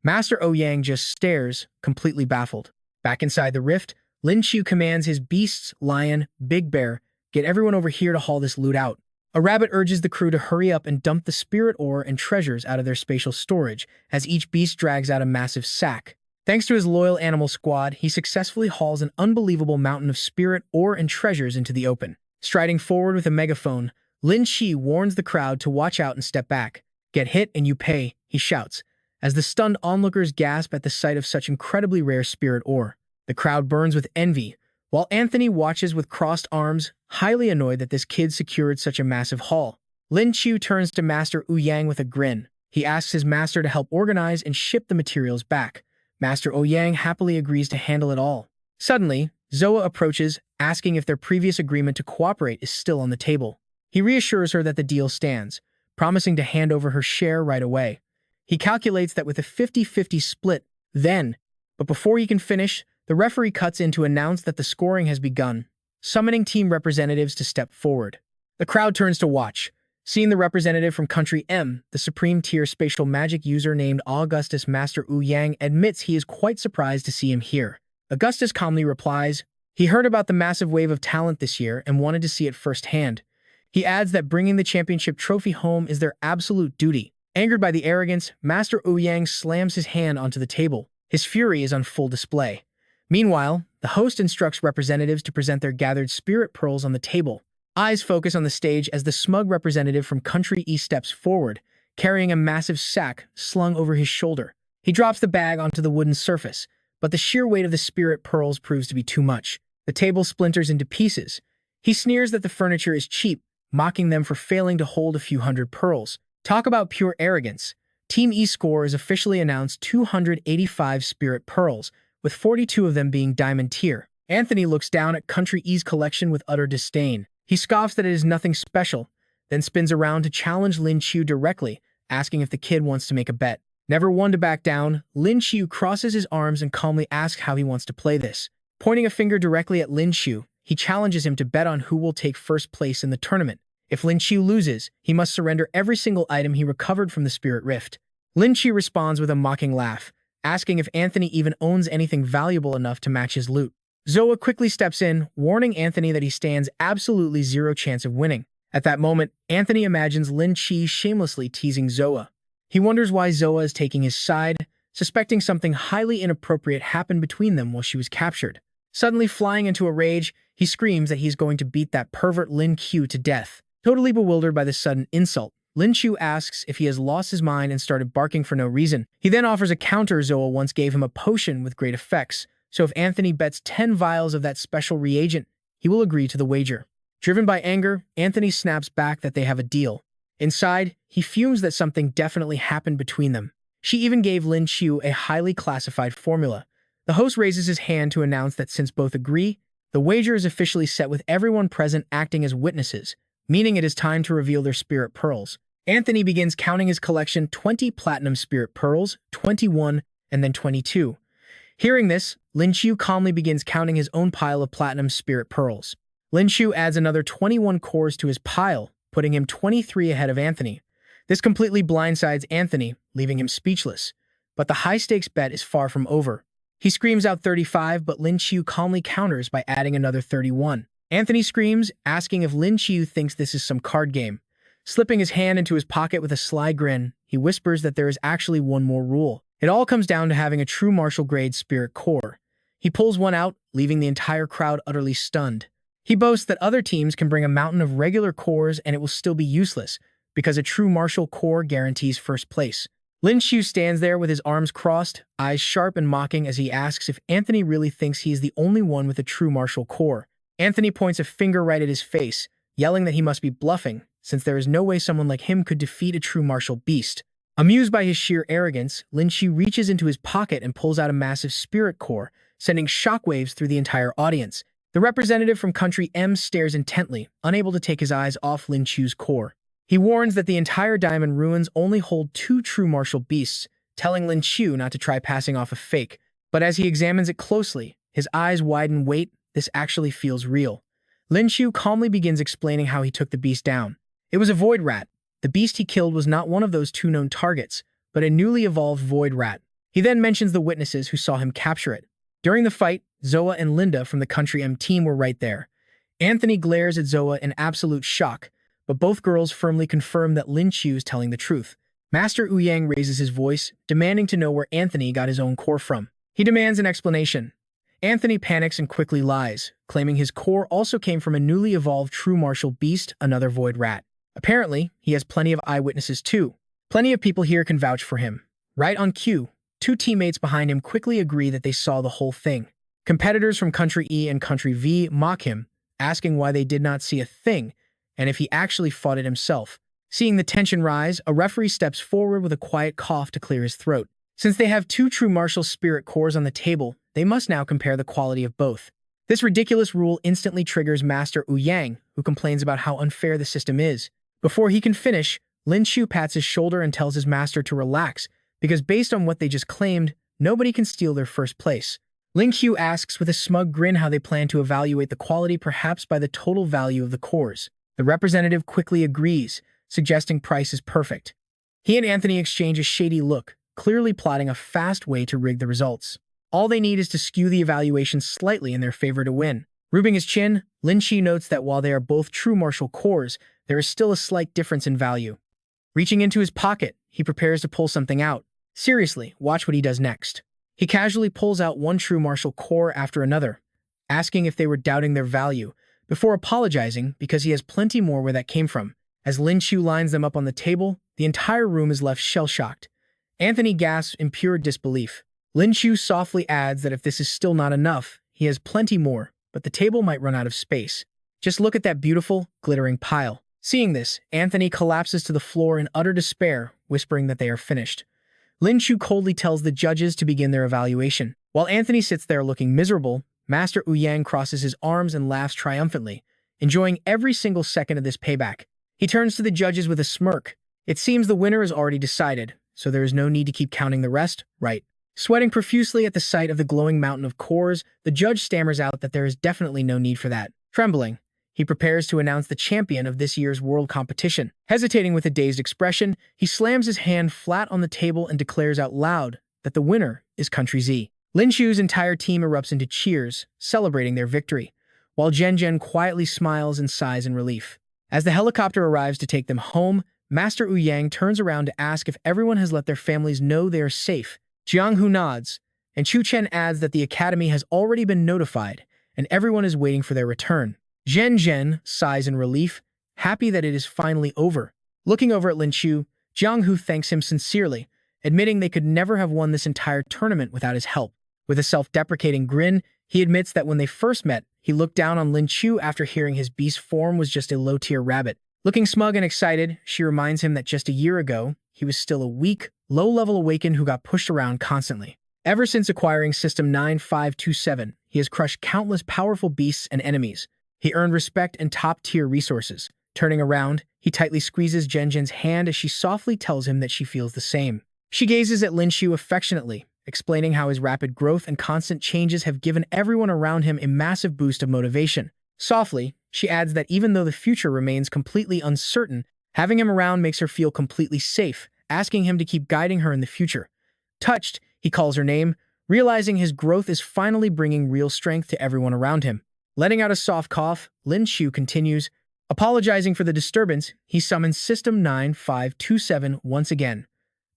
[SPEAKER 1] Master Ouyang just stares, completely baffled. Back inside the rift, Lin Qiu commands his beasts, Lion, Big Bear, "Get everyone over here to haul this loot out." A rabbit urges the crew to hurry up and dump the spirit ore and treasures out of their spatial storage, as each beast drags out a massive sack. Thanks to his loyal animal squad, he successfully hauls an unbelievable mountain of spirit ore and treasures into the open. Striding forward with a megaphone, Lin Qiu warns the crowd to watch out and step back. "Get hit and you pay," he shouts, as the stunned onlookers gasp at the sight of such incredibly rare spirit ore. The crowd burns with envy, while Anthony watches with crossed arms, highly annoyed that this kid secured such a massive haul. Lin Qiu turns to Master Ouyang with a grin. He asks his master to help organize and ship the materials back. Master Ouyang happily agrees to handle it all. Suddenly, Zoa approaches, asking if their previous agreement to cooperate is still on the table. He reassures her that the deal stands, promising to hand over her share right away. He calculates that with a 50-50 split, but before he can finish, the referee cuts in to announce that the scoring has begun, summoning team representatives to step forward. The crowd turns to watch, seeing the representative from Country M, the Supreme Tier Spatial Magic user named Augustus. Master Ouyang admits he is quite surprised to see him here. Augustus calmly replies, he heard about the massive wave of talent this year and wanted to see it firsthand. He adds that bringing the championship trophy home is their absolute duty. Angered by the arrogance, Master Ouyang slams his hand onto the table. His fury is on full display. Meanwhile, the host instructs representatives to present their gathered spirit pearls on the table. Eyes focus on the stage as the smug representative from Country E steps forward, carrying a massive sack slung over his shoulder. He drops the bag onto the wooden surface, but the sheer weight of the spirit pearls proves to be too much. The table splinters into pieces. He sneers that the furniture is cheap, mocking them for failing to hold a few hundred pearls. Talk about pure arrogance. Team E's score is officially announced 285 spirit pearls, with 42 of them being diamond tier. Anthony looks down at Country E's collection with utter disdain. He scoffs that it is nothing special, then spins around to challenge Lin Qiu directly, asking if the kid wants to make a bet. Never one to back down, Lin Qiu crosses his arms and calmly asks how he wants to play this. Pointing a finger directly at Lin Qiu, he challenges him to bet on who will take first place in the tournament. If Lin Qiu loses, he must surrender every single item he recovered from the Spirit Rift. Lin Qiu responds with a mocking laugh, asking if Anthony even owns anything valuable enough to match his loot. Zoa quickly steps in, warning Anthony that he stands absolutely zero chance of winning. At that moment, Anthony imagines Lin Qiu shamelessly teasing Zoa. He wonders why Zoa is taking his side, suspecting something highly inappropriate happened between them while she was captured. Suddenly flying into a rage, he screams that he's going to beat that pervert Lin Qiu to death. Totally bewildered by the sudden insult, Lin Qiu asks if he has lost his mind and started barking for no reason. He then offers a counter. Zoa once gave him a potion with great effects, so if Anthony bets 10 vials of that special reagent, he will agree to the wager. Driven by anger, Anthony snaps back that they have a deal. Inside, he fumes that something definitely happened between them. She even gave Lin Qiu a highly classified formula. The host raises his hand to announce that since both agree, the wager is officially set with everyone present acting as witnesses, meaning it is time to reveal their spirit pearls. Anthony begins counting his collection: 20 platinum spirit pearls, 21, and then 22. Hearing this, Lin Qiu calmly begins counting his own pile of platinum spirit pearls. Lin Qiu adds another 21 cores to his pile, putting him 23 ahead of Anthony. This completely blindsides Anthony, leaving him speechless. But the high-stakes bet is far from over. He screams out 35, but Lin Qiu calmly counters by adding another 31. Anthony screams, asking if Lin Qiu thinks this is some card game. Slipping his hand into his pocket with a sly grin, he whispers that there is actually one more rule. It all comes down to having a true martial-grade spirit core. He pulls one out, leaving the entire crowd utterly stunned. He boasts that other teams can bring a mountain of regular cores and it will still be useless, because a true martial core guarantees first place. Lin Qiu stands there with his arms crossed, eyes sharp and mocking as he asks if Anthony really thinks he is the only one with a true martial core. Anthony points a finger right at his face, yelling that he must be bluffing, since there is no way someone like him could defeat a true martial beast. Amused by his sheer arrogance, Lin Qiu reaches into his pocket and pulls out a massive spirit core, sending shockwaves through the entire audience. The representative from Country M stares intently, unable to take his eyes off Lin Qiu's core. He warns that the entire diamond ruins only hold 2 true martial beasts, telling Lin Qiu not to try passing off a fake. But as he examines it closely, his eyes widen. Wait, this actually feels real. Lin Qiu calmly begins explaining how he took the beast down. It was a void rat. The beast he killed was not one of those 2 known targets, but a newly evolved void rat. He then mentions the witnesses who saw him capture it. During the fight, Zoa and Linda from the Country M team were right there. Anthony glares at Zoa in absolute shock, but both girls firmly confirm that Lin Qiu is telling the truth. Master Wu Yang raises his voice, demanding to know where Anthony got his own core from. He demands an explanation. Anthony panics and quickly lies, claiming his core also came from a newly evolved true martial beast, another void rat. Apparently, he has plenty of eyewitnesses too. Plenty of people here can vouch for him. Right on cue, 2 teammates behind him quickly agree that they saw the whole thing. Competitors from Country E and Country V mock him, asking why they did not see a thing, and if he actually fought it himself. Seeing the tension rise, a referee steps forward with a quiet cough to clear his throat. Since they have 2 true martial spirit cores on the table, they must now compare the quality of both. This ridiculous rule instantly triggers Master Wu Yang, who complains about how unfair the system is. Before he can finish, Lin Qiu pats his shoulder and tells his master to relax, because based on what they just claimed, nobody can steal their first place. Lin Qiu asks with a smug grin how they plan to evaluate the quality, perhaps by the total value of the cores. The representative quickly agrees, suggesting price is perfect. He and Anthony exchange a shady look, clearly plotting a fast way to rig the results. All they need is to skew the evaluation slightly in their favor to win. Rubbing his chin, Lin Qiu notes that while they are both true martial cores, there is still a slight difference in value. Reaching into his pocket, he prepares to pull something out. Seriously, watch what he does next. He casually pulls out 1 true martial core after another, asking if they were doubting their value, before apologizing because he has plenty more where that came from. As Lin Qiu lines them up on the table, the entire room is left shell-shocked. Anthony gasps in pure disbelief. Lin Qiu softly adds that if this is still not enough, he has plenty more, but the table might run out of space. Just look at that beautiful, glittering pile. Seeing this, Anthony collapses to the floor in utter despair, whispering that they are finished. Lin Qiu coldly tells the judges to begin their evaluation. While Anthony sits there looking miserable, Master Wu Yang crosses his arms and laughs triumphantly, enjoying every single second of this payback. He turns to the judges with a smirk. It seems the winner is already decided, so there is no need to keep counting the rest, right? Sweating profusely at the sight of the glowing mountain of cores, the judge stammers out that there is definitely no need for that. Trembling, he prepares to announce the champion of this year's world competition. Hesitating with a dazed expression, he slams his hand flat on the table and declares out loud that the winner is Country Z. Lin Qiu's entire team erupts into cheers, celebrating their victory, while Zhen quietly smiles and sighs in relief. As the helicopter arrives to take them home, Master Wu Yang turns around to ask if everyone has let their families know they are safe. Jiang Hu nods, and Chu Chen adds that the academy has already been notified, and everyone is waiting for their return. Zhen sighs in relief, happy that it is finally over. Looking over at Lin Qiu, Jiang Hu thanks him sincerely, admitting they could never have won this entire tournament without his help. With a self-deprecating grin, he admits that when they first met, he looked down on Lin Qiu after hearing his beast form was just a low-tier rabbit. Looking smug and excited, she reminds him that just a year ago, he was still a weak, low-level awakened who got pushed around constantly. Ever since acquiring System 9527, he has crushed countless powerful beasts and enemies. He earned respect and top-tier resources. Turning around, he tightly squeezes Zhen's hand as she softly tells him that she feels the same. She gazes at Lin Qiu affectionately, explaining how his rapid growth and constant changes have given everyone around him a massive boost of motivation. Softly, she adds that even though the future remains completely uncertain, having him around makes her feel completely safe, asking him to keep guiding her in the future. Touched, he calls her name, realizing his growth is finally bringing real strength to everyone around him. Letting out a soft cough, Lin Qiu continues. Apologizing for the disturbance, he summons System 9527 once again.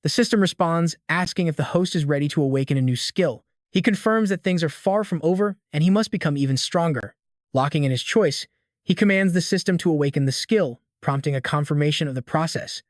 [SPEAKER 1] The system responds, asking if the host is ready to awaken a new skill. He confirms that things are far from over, and he must become even stronger. Locking in his choice, he commands the system to awaken the skill, prompting a confirmation of the process.